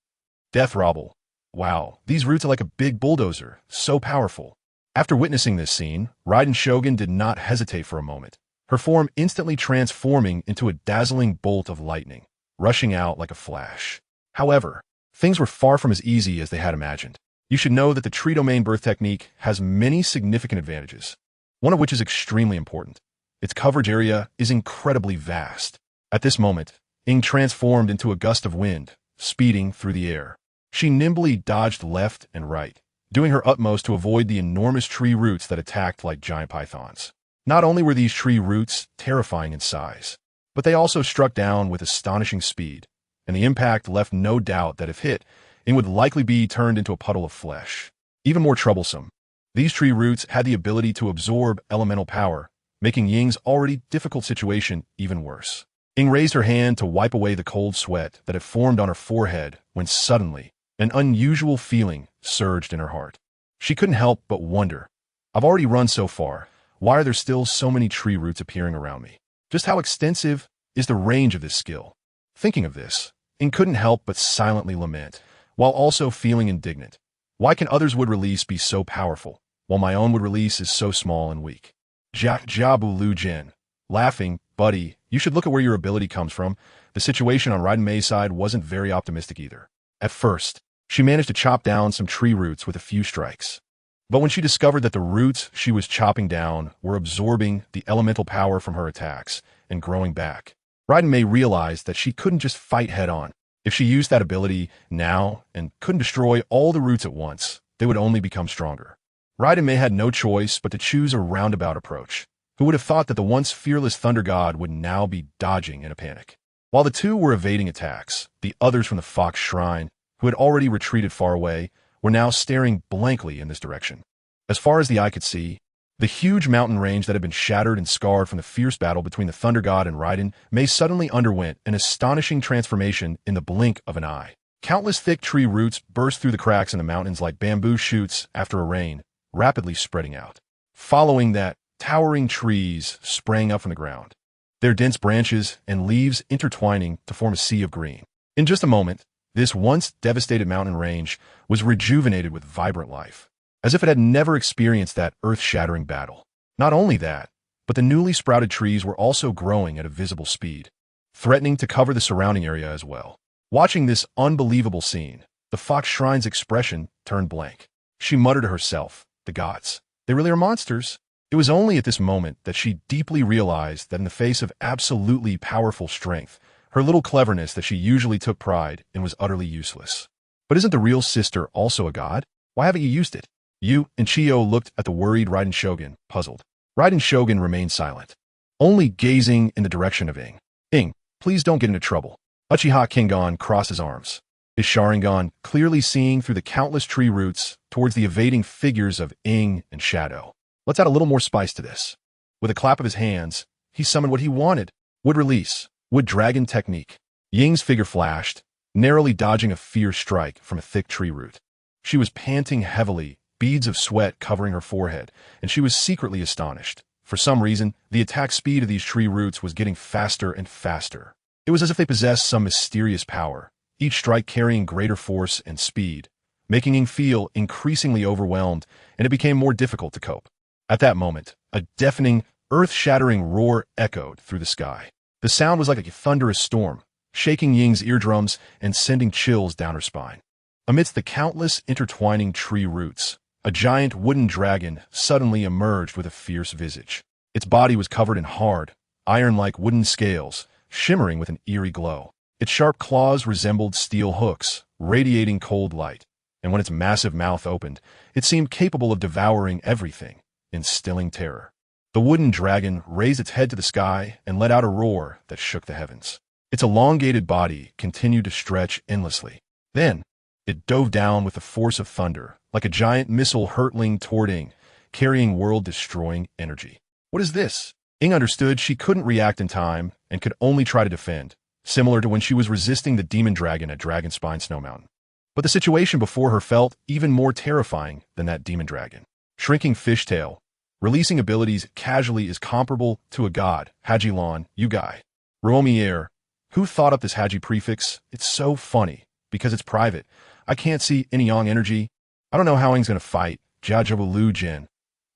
Death Robble. Wow, these roots are like a big bulldozer, so powerful. After witnessing this scene, Raiden Shogun did not hesitate for a moment, her form instantly transforming into a dazzling bolt of lightning, rushing out like a flash. However, things were far from as easy as they had imagined. You should know that the tree domain birth technique has many significant advantages, one of which is extremely important. Its coverage area is incredibly vast. At this moment, Ing transformed into a gust of wind, speeding through the air. She nimbly dodged left and right, doing her utmost to avoid the enormous tree roots that attacked like giant pythons. Not only were these tree roots terrifying in size, but they also struck down with astonishing speed, and the impact left no doubt that if hit, Ing would likely be turned into a puddle of flesh. Even more troublesome, these tree roots had the ability to absorb elemental power, making Ying's already difficult situation even worse. Ing raised her hand to wipe away the cold sweat that had formed on her forehead when suddenly, an unusual feeling surged in her heart. She couldn't help but wonder, I've already run so far, why are there still so many tree roots appearing around me? Just how extensive is the range of this skill? Thinking of this, Ing couldn't help but silently lament, while also feeling indignant. Why can others' wood release be so powerful, while my own wood release is so small and weak? Jabu Lu Jin. Laughing, buddy, you should look at where your ability comes from. The situation on Raiden Mei's side wasn't very optimistic either. At first, she managed to chop down some tree roots with a few strikes. But when she discovered that the roots she was chopping down were absorbing the elemental power from her attacks and growing back, Raiden Mei realized that she couldn't just fight head-on. If she used that ability now and couldn't destroy all the roots at once, they would only become stronger. Raiden Mei had no choice but to choose a roundabout approach. Who would have thought that the once fearless Thunder God would now be dodging in a panic? While the two were evading attacks, the others from the Fox Shrine, who had already retreated far away, were now staring blankly in this direction. As far as the eye could see, the huge mountain range that had been shattered and scarred from the fierce battle between the Thunder God and Raiden Mei suddenly underwent an astonishing transformation in the blink of an eye. Countless thick tree roots burst through the cracks in the mountains like bamboo shoots after a rain, rapidly spreading out. Following that, towering trees sprang up from the ground, their dense branches and leaves intertwining to form a sea of green. In just a moment, this once devastated mountain range was rejuvenated with vibrant life, as if it had never experienced that earth-shattering battle. Not only that, but the newly sprouted trees were also growing at a visible speed, threatening to cover the surrounding area as well. Watching this unbelievable scene, the Fox Shrine's expression turned blank. She muttered to herself, the gods, they really are monsters. It was only at this moment that she deeply realized that in the face of absolutely powerful strength, her little cleverness that she usually took pride in was utterly useless. But isn't the real sister also a god? Why haven't you used it? Yu and Chiyo looked at the worried Raiden Shogun, puzzled. Raiden Shogun remained silent, only gazing in the direction of Ing. Ing, please don't get into trouble. Uchiha Kingon crossed his arms, his Sharingan clearly seeing through the countless tree roots towards the evading figures of Ing and Shadow. Let's add a little more spice to this. With a clap of his hands, he summoned what he wanted. Wood release, wood dragon technique. Ying's figure flashed, narrowly dodging a fierce strike from a thick tree root. She was panting heavily, beads of sweat covering her forehead, and she was secretly astonished. For some reason, the attack speed of these tree roots was getting faster and faster. It was as if they possessed some mysterious power, each strike carrying greater force and speed, making Ying feel increasingly overwhelmed, and it became more difficult to cope. At that moment, a deafening, earth-shattering roar echoed through the sky. The sound was like a thunderous storm, shaking Ying's eardrums and sending chills down her spine. Amidst the countless intertwining tree roots, a giant wooden dragon suddenly emerged with a fierce visage. Its body was covered in hard, iron-like wooden scales, shimmering with an eerie glow. Its sharp claws resembled steel hooks, radiating cold light, and when its massive mouth opened, it seemed capable of devouring everything, instilling terror. The wooden dragon raised its head to the sky and let out a roar that shook the heavens. Its elongated body continued to stretch endlessly. Then, it dove down with the force of thunder, like a giant missile hurtling toward Ing, carrying world-destroying energy. What is this? Ing understood she couldn't react in time and could only try to defend, similar to when she was resisting the demon dragon at Dragonspine Snow Mountain. But the situation before her felt even more terrifying than that demon dragon. Shrinking fishtail, releasing abilities casually is comparable to a god, Hajilon, you guy. Ruomier, who thought up this Haji prefix? It's so funny, because it's private. I can't see any Yang energy. I don't know how Ing's gonna fight. Jiajiawu Jin.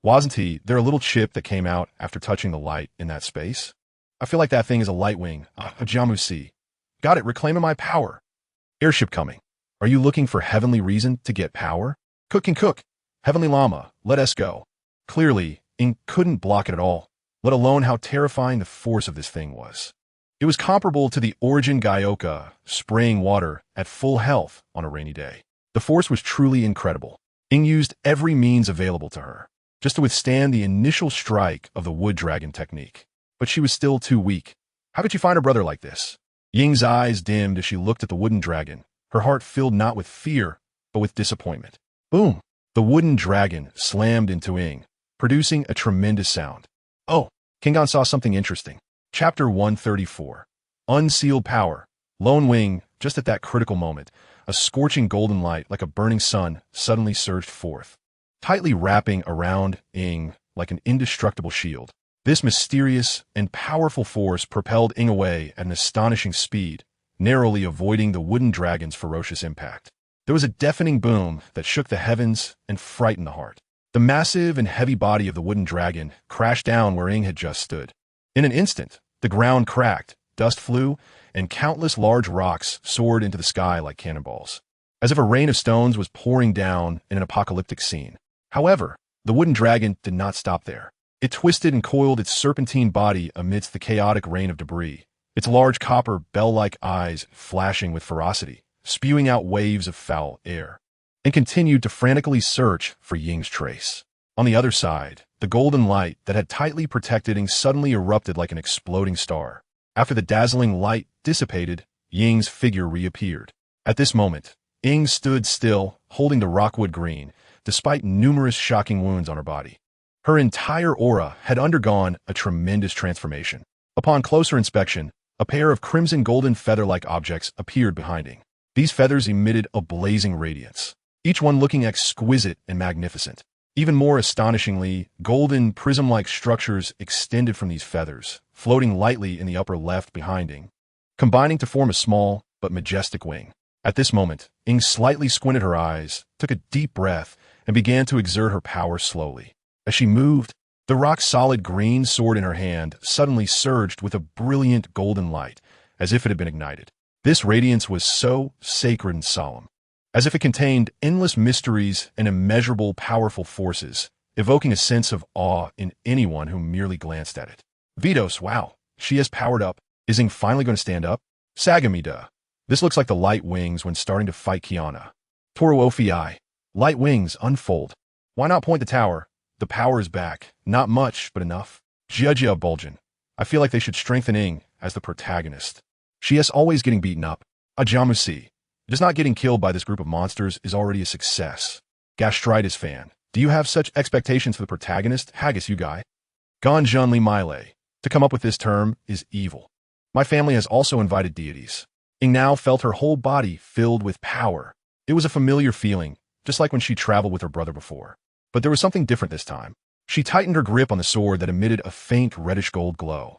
Wasn't he? There a little chip that came out after touching the light in that space? I feel like that thing is a Lightwing, a Jamusi. Got it, reclaiming my power. Airship coming. Are you looking for heavenly reason to get power? Cook can cook. Heavenly Llama, let us go. Clearly, Ing couldn't block it at all, let alone how terrifying the force of this thing was. It was comparable to the Origin Gyoka spraying water at full health on a rainy day. The force was truly incredible. Ing used every means available to her, just to withstand the initial strike of the wood dragon technique. But she was still too weak. How could you find a brother like this? Ying's eyes dimmed as she looked at the wooden dragon, her heart filled not with fear, but with disappointment. Boom! The wooden dragon slammed into Ing, producing a tremendous sound. Oh, Kingan saw something interesting. Chapter 134. Unsealed Power. Lone Wing, just at that critical moment, a scorching golden light like a burning sun suddenly surged forth, tightly wrapping around Ing like an indestructible shield. This mysterious and powerful force propelled Ing away at an astonishing speed, narrowly avoiding the wooden dragon's ferocious impact. There was a deafening boom that shook the heavens and frightened the heart. The massive and heavy body of the wooden dragon crashed down where Ing had just stood. In an instant, the ground cracked, dust flew, and countless large rocks soared into the sky like cannonballs, as if a rain of stones was pouring down in an apocalyptic scene. However, the wooden dragon did not stop there. It twisted and coiled its serpentine body amidst the chaotic rain of debris, its large copper bell-like eyes flashing with ferocity, spewing out waves of foul air, and continued to frantically search for Ying's trace. On the other side, the golden light that had tightly protected Ing suddenly erupted like an exploding star. After the dazzling light dissipated, Ying's figure reappeared. At this moment, Ing stood still, holding the rockwood green, despite numerous shocking wounds on her body. Her entire aura had undergone a tremendous transformation. Upon closer inspection, a pair of crimson golden feather-like objects appeared behind Ing. These feathers emitted a blazing radiance, each one looking exquisite and magnificent. Even more astonishingly, golden prism-like structures extended from these feathers, floating lightly in the upper left behind Ing, combining to form a small but majestic wing. At this moment, Ing slightly squinted her eyes, took a deep breath, and began to exert her power slowly. As she moved, the rock-solid green sword in her hand suddenly surged with a brilliant golden light, as if it had been ignited. This radiance was so sacred and solemn, as if it contained endless mysteries and immeasurable powerful forces, evoking a sense of awe in anyone who merely glanced at it. Vitos, wow, she has powered up. Is Ing finally going to stand up? Sagamida. This looks like the light wings when starting to fight Kiana. Toruofi. Light wings unfold. Why not point the tower? The power is back. Not much, but enough. Jiajia Bulgin. I feel like they should strengthen Ing as the protagonist. She is always getting beaten up. Ajamusi. Just not getting killed by this group of monsters is already a success. Gastritis fan. Do you have such expectations for the protagonist? Haggis, you guy. Ganjun Li Mile. To come up with this term is evil. My family has also invited deities. Ing now felt her whole body filled with power. It was a familiar feeling, just like when she traveled with her brother before. But there was something different this time. She tightened her grip on the sword that emitted a faint reddish-gold glow.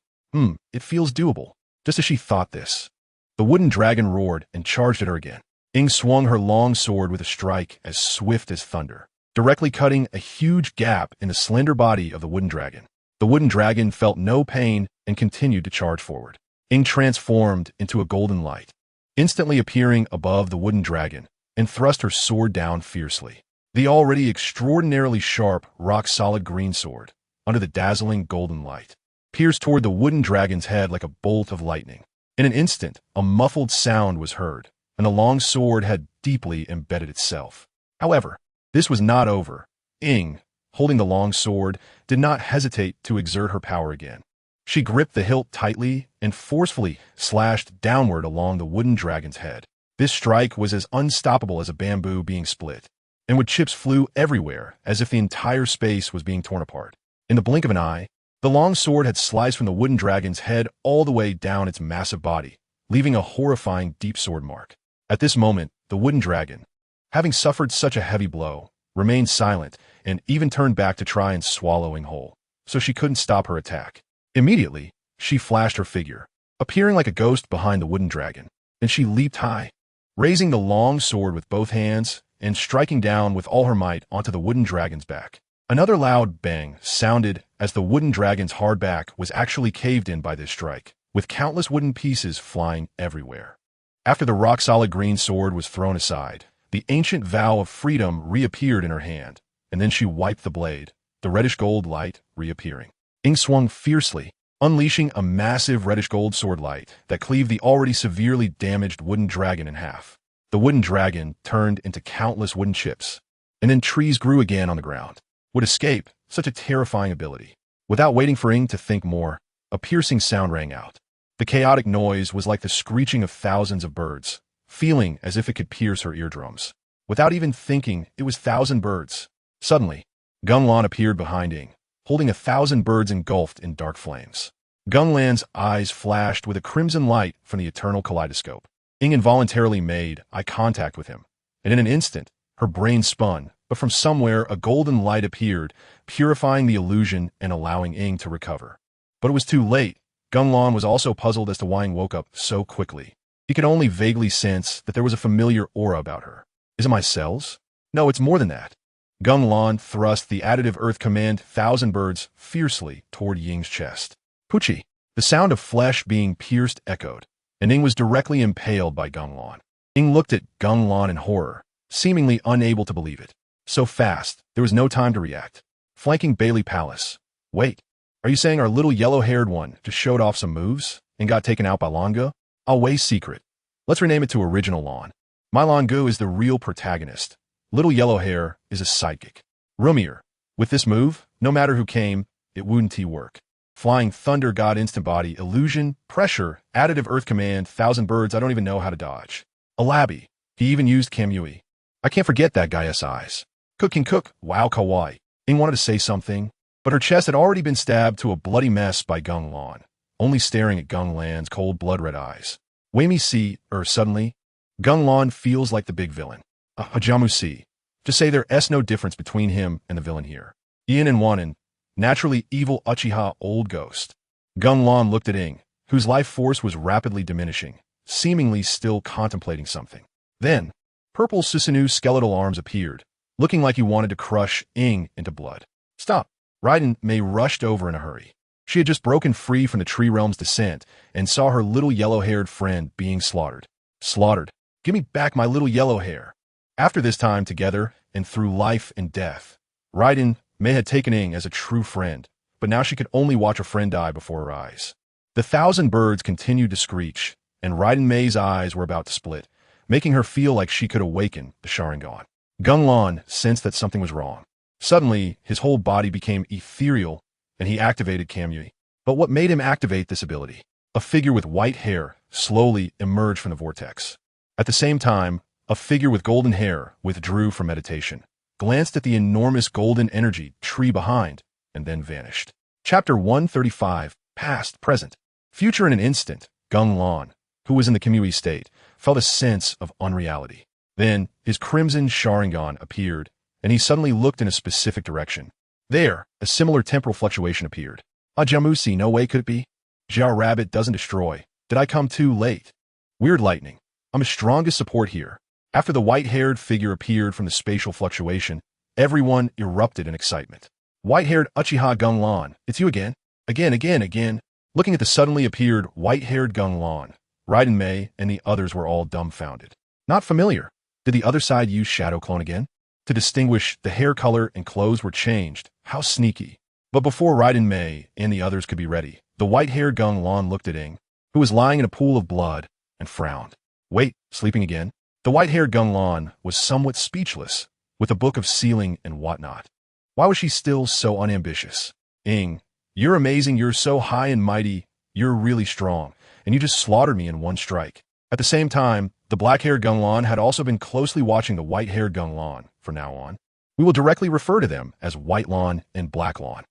It feels doable. Just as she thought this, the wooden dragon roared and charged at her again. Ing swung her long sword with a strike as swift as thunder, directly cutting a huge gap in the slender body of the wooden dragon. The wooden dragon felt no pain and continued to charge forward. Ing transformed into a golden light, instantly appearing above the wooden dragon, and thrust her sword down fiercely. The already extraordinarily sharp, rock-solid green sword, under the dazzling golden light, pierced toward the wooden dragon's head like a bolt of lightning. In an instant, a muffled sound was heard, and the long sword had deeply embedded itself. However, this was not over. Ing, holding the long sword, did not hesitate to exert her power again. She gripped the hilt tightly and forcefully slashed downward along the wooden dragon's head. This strike was as unstoppable as a bamboo being split, and wood chips flew everywhere as if the entire space was being torn apart. In the blink of an eye, the long sword had sliced from the wooden dragon's head all the way down its massive body, leaving a horrifying deep sword mark. At this moment, the wooden dragon, having suffered such a heavy blow, remained silent and even turned back to try and swallow Ing whole, so she couldn't stop her attack. Immediately, she flashed her figure, appearing like a ghost behind the wooden dragon, and she leaped high, raising the long sword with both hands and striking down with all her might onto the wooden dragon's back. Another loud bang sounded as the wooden dragon's hard back was actually caved in by this strike, with countless wooden pieces flying everywhere. After the rock-solid green sword was thrown aside, the ancient vow of freedom reappeared in her hand, and then she wiped the blade, the reddish-gold light reappearing. Ing swung fiercely, unleashing a massive reddish-gold sword light that cleaved the already severely damaged wooden dragon in half. The wooden dragon turned into countless wooden chips, and then trees grew again on the ground. Would escape such a terrifying ability. Without waiting for Ing to think more, a piercing sound rang out. The chaotic noise was like the screeching of thousands of birds, feeling as if it could pierce her eardrums. Without even thinking, it was 1,000 birds. Suddenly, Geng appeared behind Ing, holding 1,000 birds engulfed in dark flames. Geng's eyes flashed with a crimson light from the eternal kaleidoscope. Ing involuntarily made eye contact with him, and in an instant, her brain spun, but from somewhere a golden light appeared, purifying the illusion and allowing Ing to recover. But it was too late. Geng was also puzzled as to why Ing woke up so quickly. He could only vaguely sense that there was a familiar aura about her. Is it my cells? No, it's more than that. Geng thrust the additive earth command 1,000 birds fiercely toward Ying's chest. Puchi! The sound of flesh being pierced echoed, and Ing was directly impaled by Geng. Ing looked at Geng in horror, seemingly unable to believe it. So fast, there was no time to react. Flanking Bailey Palace. Wait, are you saying our little yellow-haired one just showed off some moves and got taken out by Longo? Always secret. Let's rename it to Original Lon. My Longo is the real protagonist. Little Yellow Hair is a sidekick. Rumier. With this move, no matter who came, it wouldn't work. Flying Thunder God Instant Body, Illusion, Pressure, Additive Earth Command, 1,000 birds I don't even know how to dodge. Alabi. He even used Kamui. I can't forget that guy's eyes. Cooking Cook, wow kawaii. Ing wanted to say something, but her chest had already been stabbed to a bloody mess by Geng, only staring at Geng's cold blood-red eyes. Waimi si, suddenly, Geng feels like the big villain. Hajamu si. To say there's no difference between him and the villain here. Ian and Wanin, naturally evil Uchiha old ghost. Geng looked at Ing, whose life force was rapidly diminishing, seemingly still contemplating something. Then, purple Susanoo skeletal arms appeared, looking like he wanted to crush Ing into blood. Stop! Raiden Mei rushed over in a hurry. She had just broken free from the Tree Realm's descent and saw her little yellow-haired friend being slaughtered. Slaughtered. Give me back my little yellow hair. After this time together and through life and death, Raiden Mei had taken Ing as a true friend, but now she could only watch a friend die before her eyes. The 1,000 birds continued to screech, and Raiden Mei's eyes were about to split, making her feel like she could awaken the Sharingan. Geng sensed that something was wrong. Suddenly, his whole body became ethereal, and he activated Kamui. But what made him activate this ability? A figure with white hair slowly emerged from the vortex. At the same time, a figure with golden hair withdrew from meditation, glanced at the enormous golden energy tree behind, and then vanished. Chapter 135, Past, Present. Future in an instant, Geng, who was in the Kamui state, felt a sense of unreality. Then, his crimson Sharingan appeared, and he suddenly looked in a specific direction. There, a similar temporal fluctuation appeared. Jamusi, no way could it be? Xiao Rabbit doesn't destroy. Did I come too late? Weird lightning. I'm his strongest support here. After the white-haired figure appeared from the spatial fluctuation, everyone erupted in excitement. White-haired Uchiha Geng, it's you again? Again. Looking at the suddenly appeared white-haired Geng, Raiden Mei and the others were all dumbfounded. Not familiar. Did the other side use Shadow Clone again? To distinguish, the hair color and clothes were changed. How sneaky. But before Raiden Mei and the others could be ready, the white-haired Geng looked at Ing, who was lying in a pool of blood, and frowned. Wait, sleeping again? The white-haired Geng was somewhat speechless, with a book of sealing and whatnot. Why was she still so unambitious? Ing, you're amazing, you're so high and mighty, you're really strong, and you just slaughtered me in one strike. At the same time, the black-haired Geng had also been closely watching the white-haired Geng. From now on, we will directly refer to them as White Lon and Black Lon.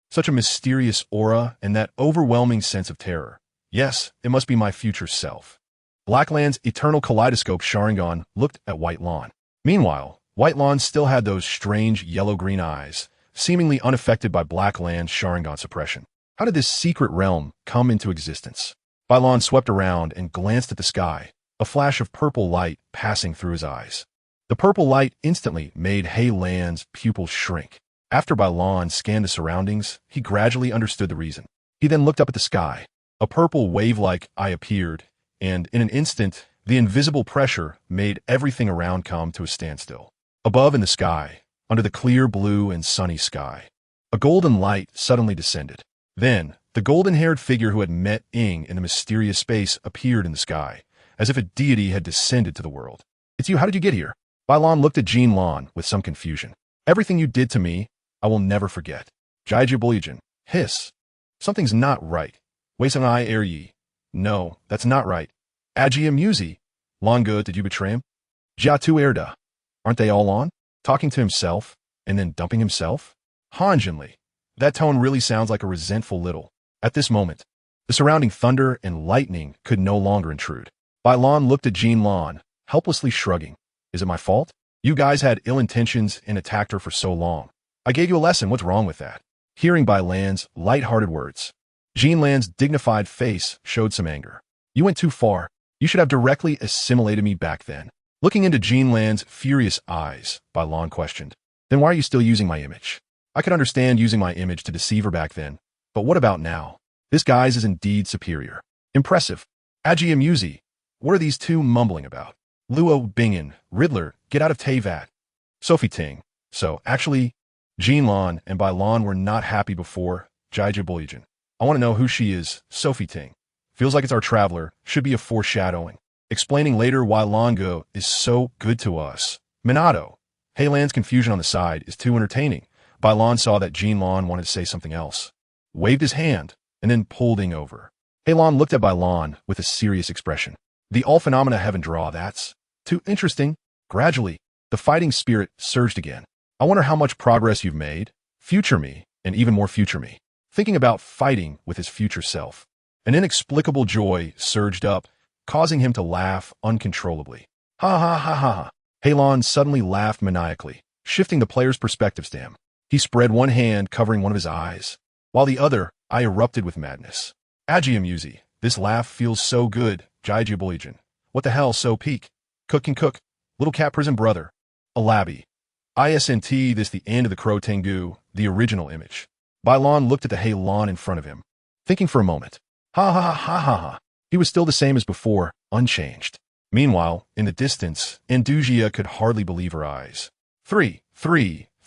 Such a mysterious aura and that overwhelming sense of terror. Yes, it must be my future self. Blackland's eternal kaleidoscope Sharingan looked at White Lawn. Meanwhile, White Lawn still had those strange yellow-green eyes, seemingly unaffected by Blackland's Sharingan suppression. How did this secret realm come into existence? Bylon swept around and glanced at the sky, a flash of purple light passing through his eyes. The purple light instantly made Hei Lan's pupils shrink. After Bylon scanned the surroundings, he gradually understood the reason. He then looked up at the sky. A purple wave-like eye appeared, and in an instant, the invisible pressure made everything around come to a standstill. Above in the sky, under the clear blue and sunny sky, a golden light suddenly descended. Then, the golden-haired figure who had met Ing in the mysterious space appeared in the sky, as if a deity had descended to the world. "It's you, how did you get here?" Bylon looked at Jean Lan with some confusion. "Everything you did to me, I will never forget." Jaiji Bolijin. Hiss. "Something's not right. Weisang I air ye." "No, that's not right." Aji Muzi. "Longa, did you betray him?" Jiatu Erda. "Aren't they all on?" Talking to himself, and then dumping himself? Hanjinli. That tone really sounds like a resentful little. At this moment, the surrounding thunder and lightning could no longer intrude. Bylon looked at Jean Lan, helplessly shrugging. "Is it my fault? You guys had ill intentions and attacked her for so long. I gave you a lesson, what's wrong with that?" Hearing Bylon's light-hearted words, Jean Lan's dignified face showed some anger. "You went too far. You should have directly assimilated me back then." Looking into Jean Lan's furious eyes, Bylon questioned, "Then why are you still using my image? I could understand using my image to deceive her back then, but what about now? This guise is indeed superior. Impressive. Aji Muzi, what are these two mumbling about?" "Luo Bingen, Riddler, get out of Teyvat." Sophie Ting. "So, actually, Jean Lan and Bylon were not happy before. Jaija Bolijin. I want to know who she is. Sophie Ting. Feels like it's our traveler. Should be a foreshadowing. Explaining later why Longo is so good to us. Minato. Hei Lan's confusion on the side is too entertaining. Bylon saw that Jean Lan wanted to say something else. Waved his hand, and then pulled Ing over. Hei Lan looked at Bylon with a serious expression. "The all phenomena haven't draw, that's too interesting." Gradually, the fighting spirit surged again. "I wonder how much progress you've made. Future me, and even more future me." Thinking about fighting with his future self, an inexplicable joy surged up, causing him to laugh uncontrollably. "Ha ha ha ha ha." Hei Lan suddenly laughed maniacally, shifting the player's perspectives to him. He spread one hand covering one of his eyes, while the other eye erupted with madness. "Aji Muzi, this laugh feels so good. Jaiji Bolijin. What the hell, so peak? Cook can cook. Little cat prison brother. Alabi. ISNT this the end of the Crow Tengu, the original image." Bylon looked at the Hei Lan in front of him, thinking for a moment. Ha ha ha ha ha ha. He was still the same as before, unchanged. Meanwhile, in the distance, Andugia could hardly believe her eyes. Three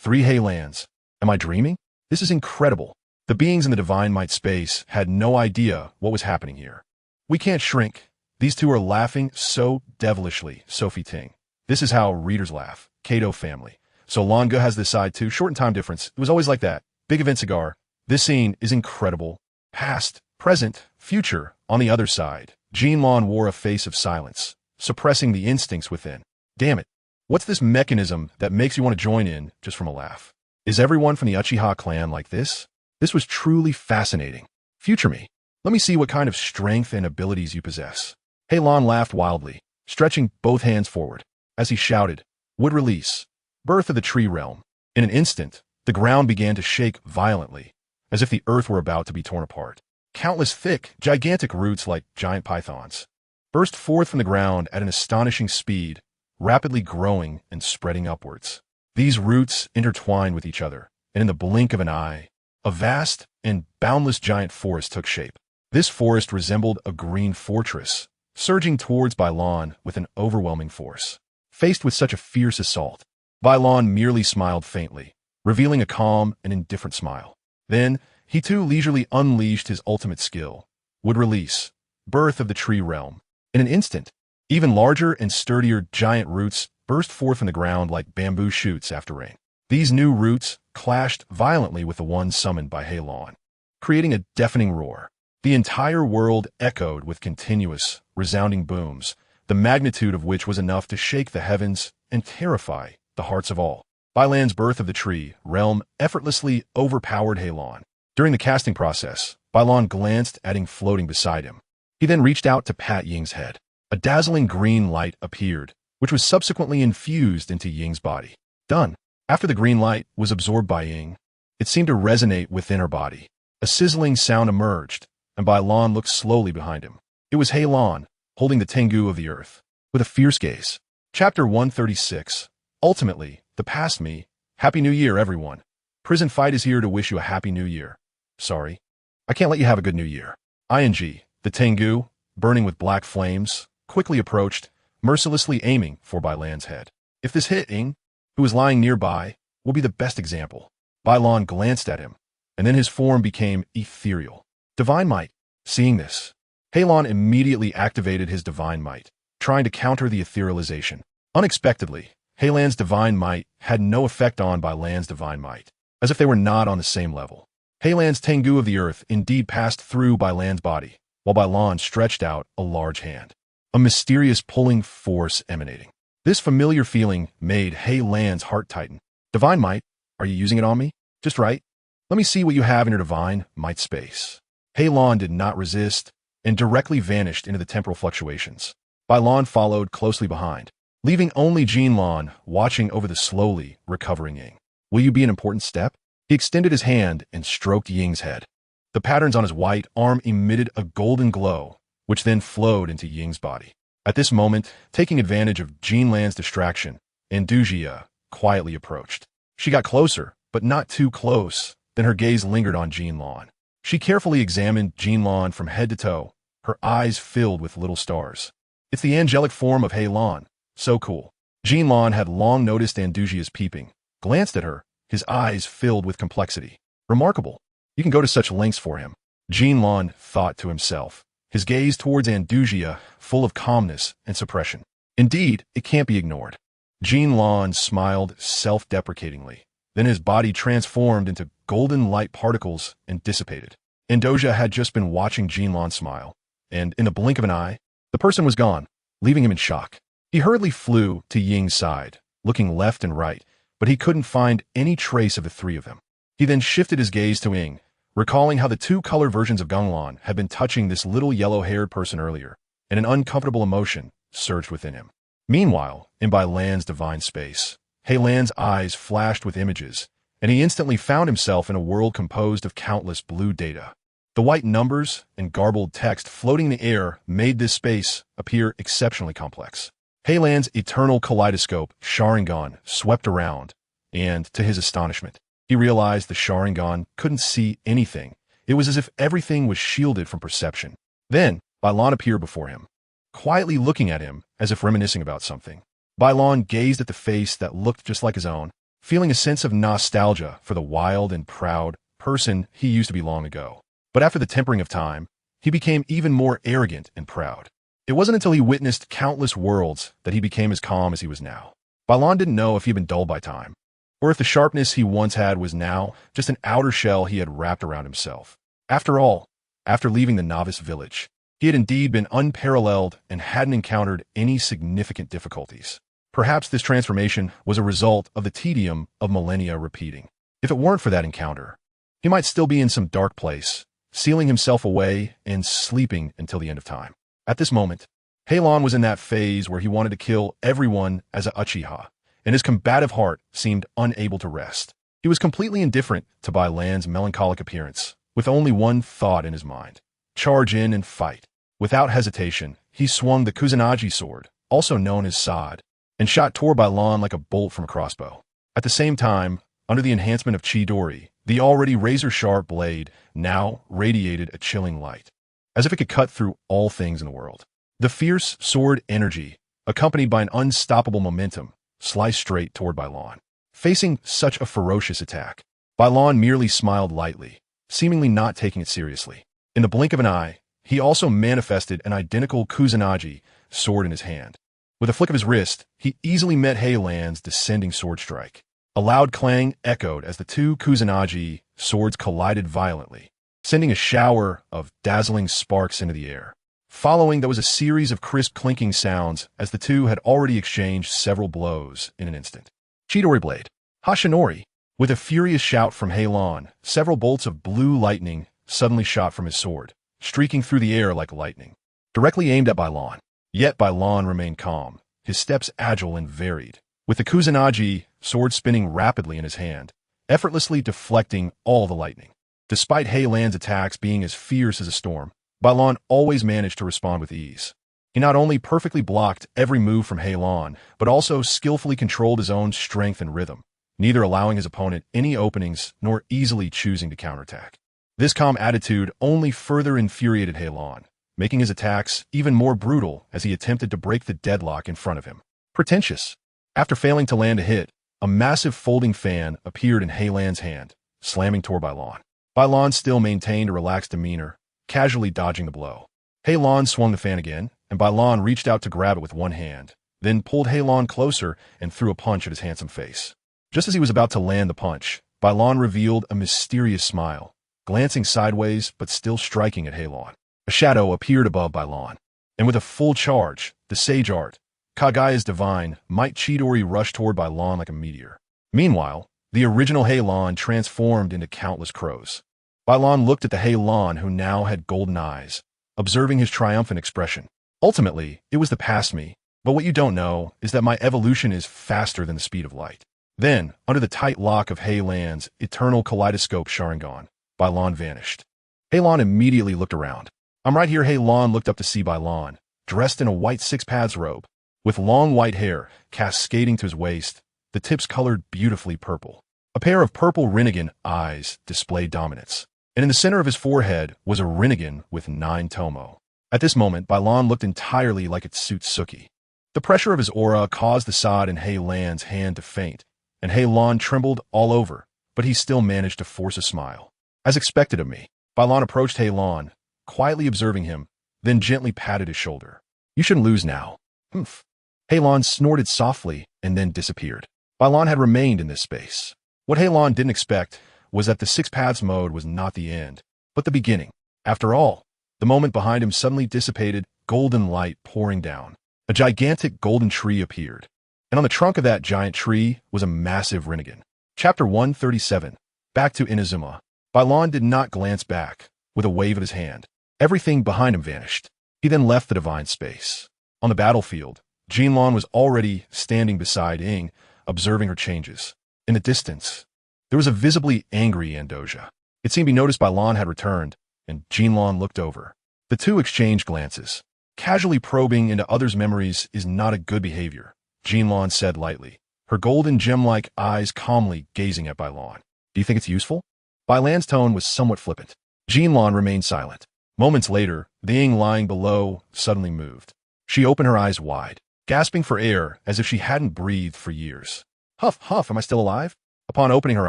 Hei Lans. Am I dreaming? This is incredible. The beings in the Divine Might space had no idea what was happening here. "We can't shrink." These two are laughing so devilishly, Sophie Ting. This is how readers laugh. Kato family. So Longa has this side too. Short in time difference. It was always like that. Big event cigar. This scene is incredible. Past, present, future. On the other side, Jean Lan wore a face of silence, suppressing the instincts within. Damn it. What's this mechanism that makes you want to join in just from a laugh? Is everyone from the Uchiha clan like this? This was truly fascinating. Future me. Let me see what kind of strength and abilities you possess. Hei Lan laughed wildly, stretching both hands forward. As he shouted, "Would release. Birth of the tree realm." In an instant, the ground began to shake violently, as if the earth were about to be torn apart. Countless thick, gigantic roots like giant pythons burst forth from the ground at an astonishing speed, rapidly growing and spreading upwards. These roots intertwined with each other, and in the blink of an eye, a vast and boundless giant forest took shape. This forest resembled a green fortress, surging towards Bylon with an overwhelming force. Faced with such a fierce assault, Bylon merely smiled faintly, revealing a calm and indifferent smile. Then, he too leisurely unleashed his ultimate skill, Would release. Birth of the tree realm. In an instant, even larger and sturdier giant roots burst forth from the ground like bamboo shoots after rain. These new roots clashed violently with the ones summoned by Hei Lan, creating a deafening roar. The entire world echoed with continuous, resounding booms, the magnitude of which was enough to shake the heavens and terrify the hearts of all. Bylan's birth of the tree realm effortlessly overpowered Hei Lan. During the casting process, Bylan glanced at Ing floating beside him. He then reached out to pat Ying's head. A dazzling green light appeared, which was subsequently infused into Ying's body. Done. After the green light was absorbed by Ying, it seemed to resonate within her body. A sizzling sound emerged, and Bai Lan looked slowly behind him. It was He Lan, holding the Tengu of the earth, with a fierce gaze. Chapter 136. Ultimately, the past me. Happy New Year, everyone. Prison Fight is here to wish you a Happy New Year. Sorry, I can't let you have a good New Year. ING, the Tengu, burning with black flames, quickly approached, mercilessly aiming for Bai Lan's head. If this hit Ying, who was lying nearby, will be the best example. Bai Lan glanced at him, and then his form became ethereal. Divine Might. Seeing this, He Lan immediately activated his Divine Might, trying to counter the etherealization. Unexpectedly, He Lan's Divine Might had no effect on Bai Lan's Divine Might, as if they were not on the same level. He Lan's Tengu of the earth indeed passed through Bai Lan's body, while Bai Lan stretched out a large hand. A mysterious pulling force emanating. This familiar feeling made He Lan's heart tighten. Divine Might, are you using it on me? Just right. Let me see what you have in your Divine Might space. He Lan did not resist, and directly vanished into the temporal fluctuations. Bai Lan followed closely behind, leaving only Jin Lan watching over the slowly recovering Ying. Will you be an important step? He extended his hand and stroked Ying's head. The patterns on his white arm emitted a golden glow, which then flowed into Ying's body. At this moment, taking advantage of Jin Lan's distraction, Andugia quietly approached. She got closer, but not too close, then her gaze lingered on Jin Lan. She carefully examined Jin Lan from head to toe, her eyes filled with little stars. It's the angelic form of He Lan. So cool. Jin Lan had long noticed Andugia's peeping, glanced at her, his eyes filled with complexity. Remarkable. You can go to such lengths for him. Jin Lan thought to himself, his gaze towards Andugia full of calmness and suppression. Indeed, it can't be ignored. Jin Lan smiled self-deprecatingly. Then his body transformed into golden light particles and dissipated. Andugia had just been watching Jin Lan smile, and in the blink of an eye, the person was gone, leaving him in shock. He hurriedly flew to Ying's side, looking left and right, but he couldn't find any trace of the three of them. He then shifted his gaze to Ying, recalling how the two color versions of Ganglan had been touching this little yellow-haired person earlier, and an uncomfortable emotion surged within him. Meanwhile, in Bai Lan's divine space, He Lan's eyes flashed with images, and he instantly found himself in a world composed of countless blue data. The white numbers and garbled text floating in the air made this space appear exceptionally complex. He Lan's eternal kaleidoscope, Sharingan, swept around, and, to his astonishment, he realized the Sharingan couldn't see anything. It was as if everything was shielded from perception. Then, Bai Lan appeared before him, quietly looking at him as if reminiscing about something. Bai Lan gazed at the face that looked just like his own, feeling a sense of nostalgia for the wild and proud person he used to be long ago. But after the tempering of time, he became even more arrogant and proud. It wasn't until he witnessed countless worlds that he became as calm as he was now. Bai Lan didn't know if he'd been dulled by time, or if the sharpness he once had was now just an outer shell he had wrapped around himself. After all, after leaving the novice village, he had indeed been unparalleled and hadn't encountered any significant difficulties. Perhaps this transformation was a result of the tedium of millennia repeating. If it weren't for that encounter, he might still be in some dark place, sealing himself away and sleeping until the end of time. At this moment, He Lan was in that phase where he wanted to kill everyone as a Uchiha, and his combative heart seemed unable to rest. He was completely indifferent to Bai Lan's melancholic appearance, with only one thought in his mind: charge in and fight. Without hesitation, he swung the Kusanagi sword, also known as Sod, and shot toward Bai Lan like a bolt from a crossbow. At the same time, under the enhancement of Chidori, the already razor-sharp blade now radiated a chilling light, as if it could cut through all things in the world. The fierce sword energy, accompanied by an unstoppable momentum, sliced straight toward Bai Lan. Facing such a ferocious attack, Bai Lan merely smiled lightly, seemingly not taking it seriously. In the blink of an eye, he also manifested an identical Kusanagi sword in his hand. With a flick of his wrist, he easily met He Lan's descending sword strike. A loud clang echoed as the two Kusanagi swords collided violently, sending a shower of dazzling sparks into the air. Following, there was a series of crisp clinking sounds as the two had already exchanged several blows in an instant. Chidori blade. Hashinori. With a furious shout from He Lan, several bolts of blue lightning suddenly shot from his sword, streaking through the air like lightning, directly aimed at Bai Lan. Yet Bailan remained calm, his steps agile and varied, with the Kusanagi sword spinning rapidly in his hand, effortlessly deflecting all the lightning. Despite Hei Lan's attacks being as fierce as a storm, Bailan always managed to respond with ease. He not only perfectly blocked every move from Hei Lan, but also skillfully controlled his own strength and rhythm, neither allowing his opponent any openings nor easily choosing to counterattack. This calm attitude only further infuriated Hei Lan, making his attacks even more brutal as he attempted to break the deadlock in front of him. Pretentious. After failing to land a hit, a massive folding fan appeared in Hei Lan's hand, slamming toward Bailan. Bailan still maintained a relaxed demeanor, casually dodging the blow. Hei Lan swung the fan again, and Bailan reached out to grab it with one hand, then pulled Hei Lan closer and threw a punch at his handsome face. Just as he was about to land the punch, Bailan revealed a mysterious smile, glancing sideways but still striking at Hei Lan. A shadow appeared above Bailan, and with a full charge, the sage art, Kagaya's divine, Might Chidori rushed toward Bailan like a meteor. Meanwhile, the original Hei Lan transformed into countless crows. Bailan looked at the Hei Lan who now had golden eyes, observing his triumphant expression. Ultimately, it was the past me, but what you don't know is that my evolution is faster than the speed of light. Then, under the tight lock of Hei Lan's eternal kaleidoscope Sharingan, Bailan vanished. Hei Lan immediately looked around. I'm right here. Hei Lan looked up to see Bailan, dressed in a white six-paths robe, with long white hair cascading to his waist, the tips colored beautifully purple. A pair of purple Rinnegan eyes displayed dominance, and in the center of his forehead was a Rinnegan with 9 tomo. At this moment, Bailan looked entirely like its Suitsuki. The pressure of his aura caused the sod in Hei Lan's hand to faint, and Hei Lan trembled all over, but he still managed to force a smile. As expected of me, Bailan approached Hei Lan, quietly observing him, then gently patted his shoulder. You shouldn't lose now. Humph. Hei Lan snorted softly and then disappeared. Bailan had remained in this space. What Hei Lan didn't expect was that the six paths mode was not the end, but the beginning. After all, the moment behind him suddenly dissipated, golden light pouring down. A gigantic golden tree appeared, and on the trunk of that giant tree was a massive Rinnegan. Chapter 137. Back to Inazuma. Bailan did not glance back. With a wave of his hand, everything behind him vanished. He then left the divine space. On the battlefield, Jinlan was already standing beside Ing, observing her changes. In the distance, there was a visibly angry Andoja. It seemed he noticed Bailan had returned, and Jinlan looked over. The two exchanged glances. Casually probing into others' memories is not a good behavior, Jinlan said lightly, her golden gem-like eyes calmly gazing at Bailan. Do you think it's useful? Bailan's tone was somewhat flippant. Jinlan remained silent. Moments later, the Ing lying below suddenly moved. She opened her eyes wide, gasping for air as if she hadn't breathed for years. Huff, huff, am I still alive? Upon opening her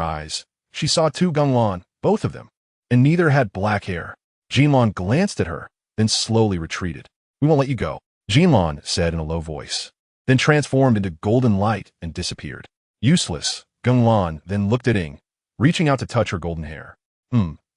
eyes, she saw 2 Genglan, both of them, and neither had black hair. Jinlan glanced at her, then slowly retreated. We won't let you go, Jinlan said in a low voice, then transformed into golden light and disappeared. Useless, Genglan then looked at Ing, reaching out to touch her golden hair.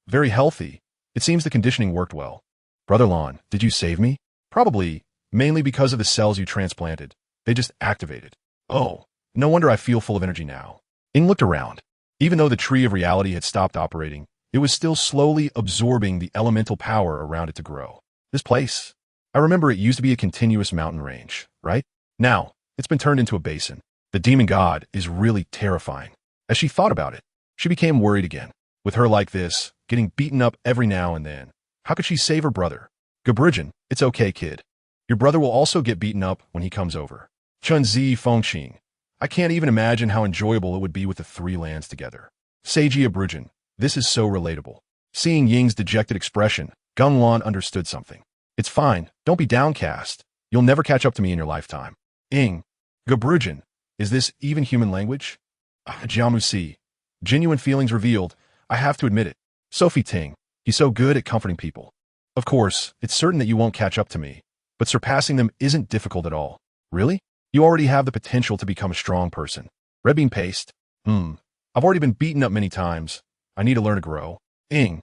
Very healthy. It seems the conditioning worked well. Brother Lan, did you save me? Probably, mainly because of the cells you transplanted. They just activated. Oh, no wonder I feel full of energy now. Ing looked around. Even though the tree of reality had stopped operating, it was still slowly absorbing the elemental power around it to grow. This place, I remember it used to be a continuous mountain range, right? Now, it's been turned into a basin. The demon god is really terrifying. As she thought about it, she became worried again. With her like this, getting beaten up every now and then, how could she save her brother? Gabrijan, it's okay, kid. Your brother will also get beaten up when he comes over. Chunzi Fengqing, I can't even imagine how enjoyable it would be with the 3 lands together. Seiji Abrujin, this is so relatable. Seeing Ying's dejected expression, Genglan understood something. It's fine, don't be downcast. You'll never catch up to me in your lifetime. Ing, Gabrijan, is this even human language? Jiamusi, genuine feelings revealed. I have to admit it. Sophie Ting, he's so good at comforting people. Of course, it's certain that you won't catch up to me, but surpassing them isn't difficult at all. Really? You already have the potential to become a strong person. Red bean paste? I've already been beaten up many times. I need to learn to grow. Ing.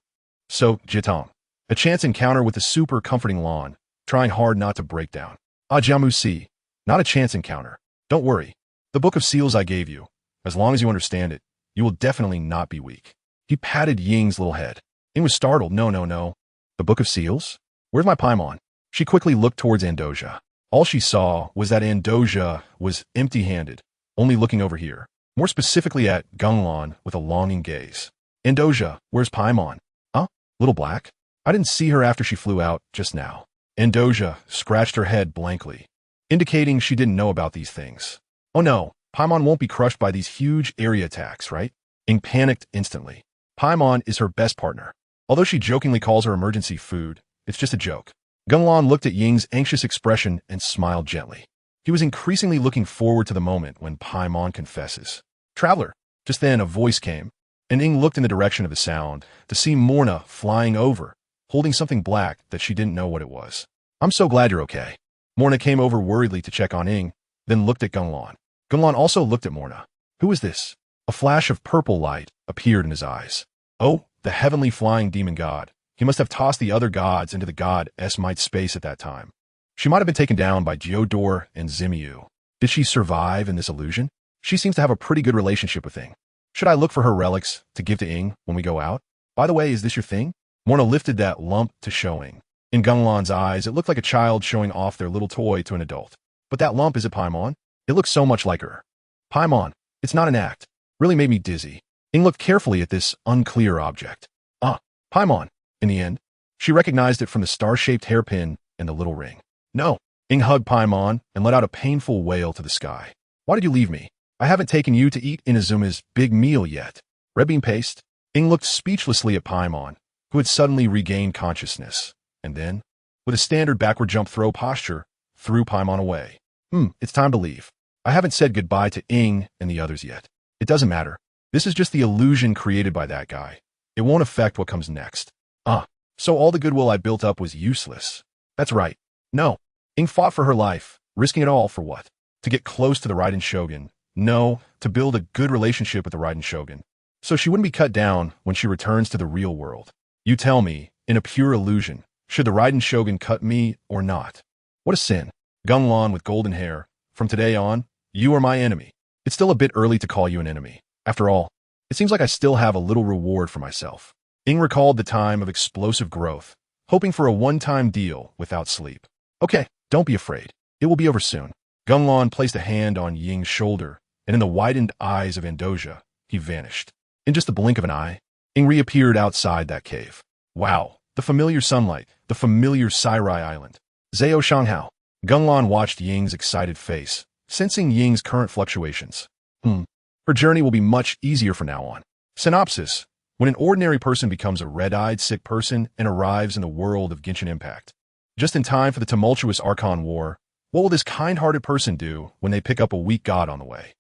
So, Jitong. A chance encounter with the super comforting Lan, trying hard not to break down. Jiamusi, not a chance encounter. Don't worry. The Book of Seals I gave you, as long as you understand it, you will definitely not be weak. He patted Ying's little head. Ying was startled. No. The Book of Seals? Where's my Paimon? She quickly looked towards Andoja. All she saw was that Andoja was empty-handed, only looking over here, more specifically at Gunglon with a longing gaze. Andoja, where's Paimon? Huh? Little Black? I didn't see her after she flew out just now. Andoja scratched her head blankly, indicating she didn't know about these things. Oh no, Paimon won't be crushed by these huge area attacks, right? Ing panicked instantly. Paimon is her best partner. Although she jokingly calls her emergency food, it's just a joke. Gunglon looked at Ying's anxious expression and smiled gently. He was increasingly looking forward to the moment when Paimon confesses. Traveler. Just then a voice came, and Ying looked in the direction of the sound to see Morna flying over, holding something black that she didn't know what it was. I'm so glad you're okay. Morna came over worriedly to check on Ying, then looked at Gunglon. Gunglon also looked at Morna. Who is this? A flash of purple light appeared in his eyes. Oh, the heavenly flying demon god. He must have tossed the other gods into the god-s might space at that time. She might have been taken down by Geodor and Zimiu. Did she survive in this illusion? She seems to have a pretty good relationship with Ying. Should I look for her relics to give to Ying when we go out? By the way, is this your thing? Morna lifted that lump to show Ying. In Gunglon's eyes, it looked like a child showing off their little toy to an adult. But that lump, is it Paimon? It looks so much like her. Paimon, it's not an act. Really made me dizzy. Ying looked carefully at this unclear object. Paimon. In the end, she recognized it from the star-shaped hairpin and the little ring. No. Ying hugged Paimon and let out a painful wail to the sky. Why did you leave me? I haven't taken you to eat Inazuma's big meal yet. Red bean paste? Ying looked speechlessly at Paimon, who had suddenly regained consciousness, and then, with a standard backward jump throw posture, threw Paimon away. It's time to leave. I haven't said goodbye to Ying and the others yet. It doesn't matter. This is just the illusion created by that guy. It won't affect what comes next. So all the goodwill I built up was useless. That's right. No. Ying fought for her life, risking it all for what? To get close to the Raiden Shogun. No, to build a good relationship with the Raiden Shogun. So she wouldn't be cut down when she returns to the real world. You tell me, in a pure illusion, should the Raiden Shogun cut me or not? What a sin. Gunglon with golden hair. From today on, you are my enemy. It's still a bit early to call you an enemy. After all, it seems like I still have a little reward for myself. Ying recalled the time of explosive growth, hoping for a one-time deal without sleep. Okay, don't be afraid. It will be over soon. Gunglon placed a hand on Ying's shoulder, and in the widened eyes of Andoja, he vanished. In just the blink of an eye, Ying reappeared outside that cave. Wow, the familiar sunlight, the familiar Sairai Island. Zhao Shanghao. Gunglon watched Ying's excited face, sensing Ying's current fluctuations. Her journey will be much easier from now on. Synopsis. When an ordinary person becomes a red-eyed sick person and arrives in the world of Genshin Impact, just in time for the tumultuous Archon War, what will this kind-hearted person do when they pick up a weak god on the way?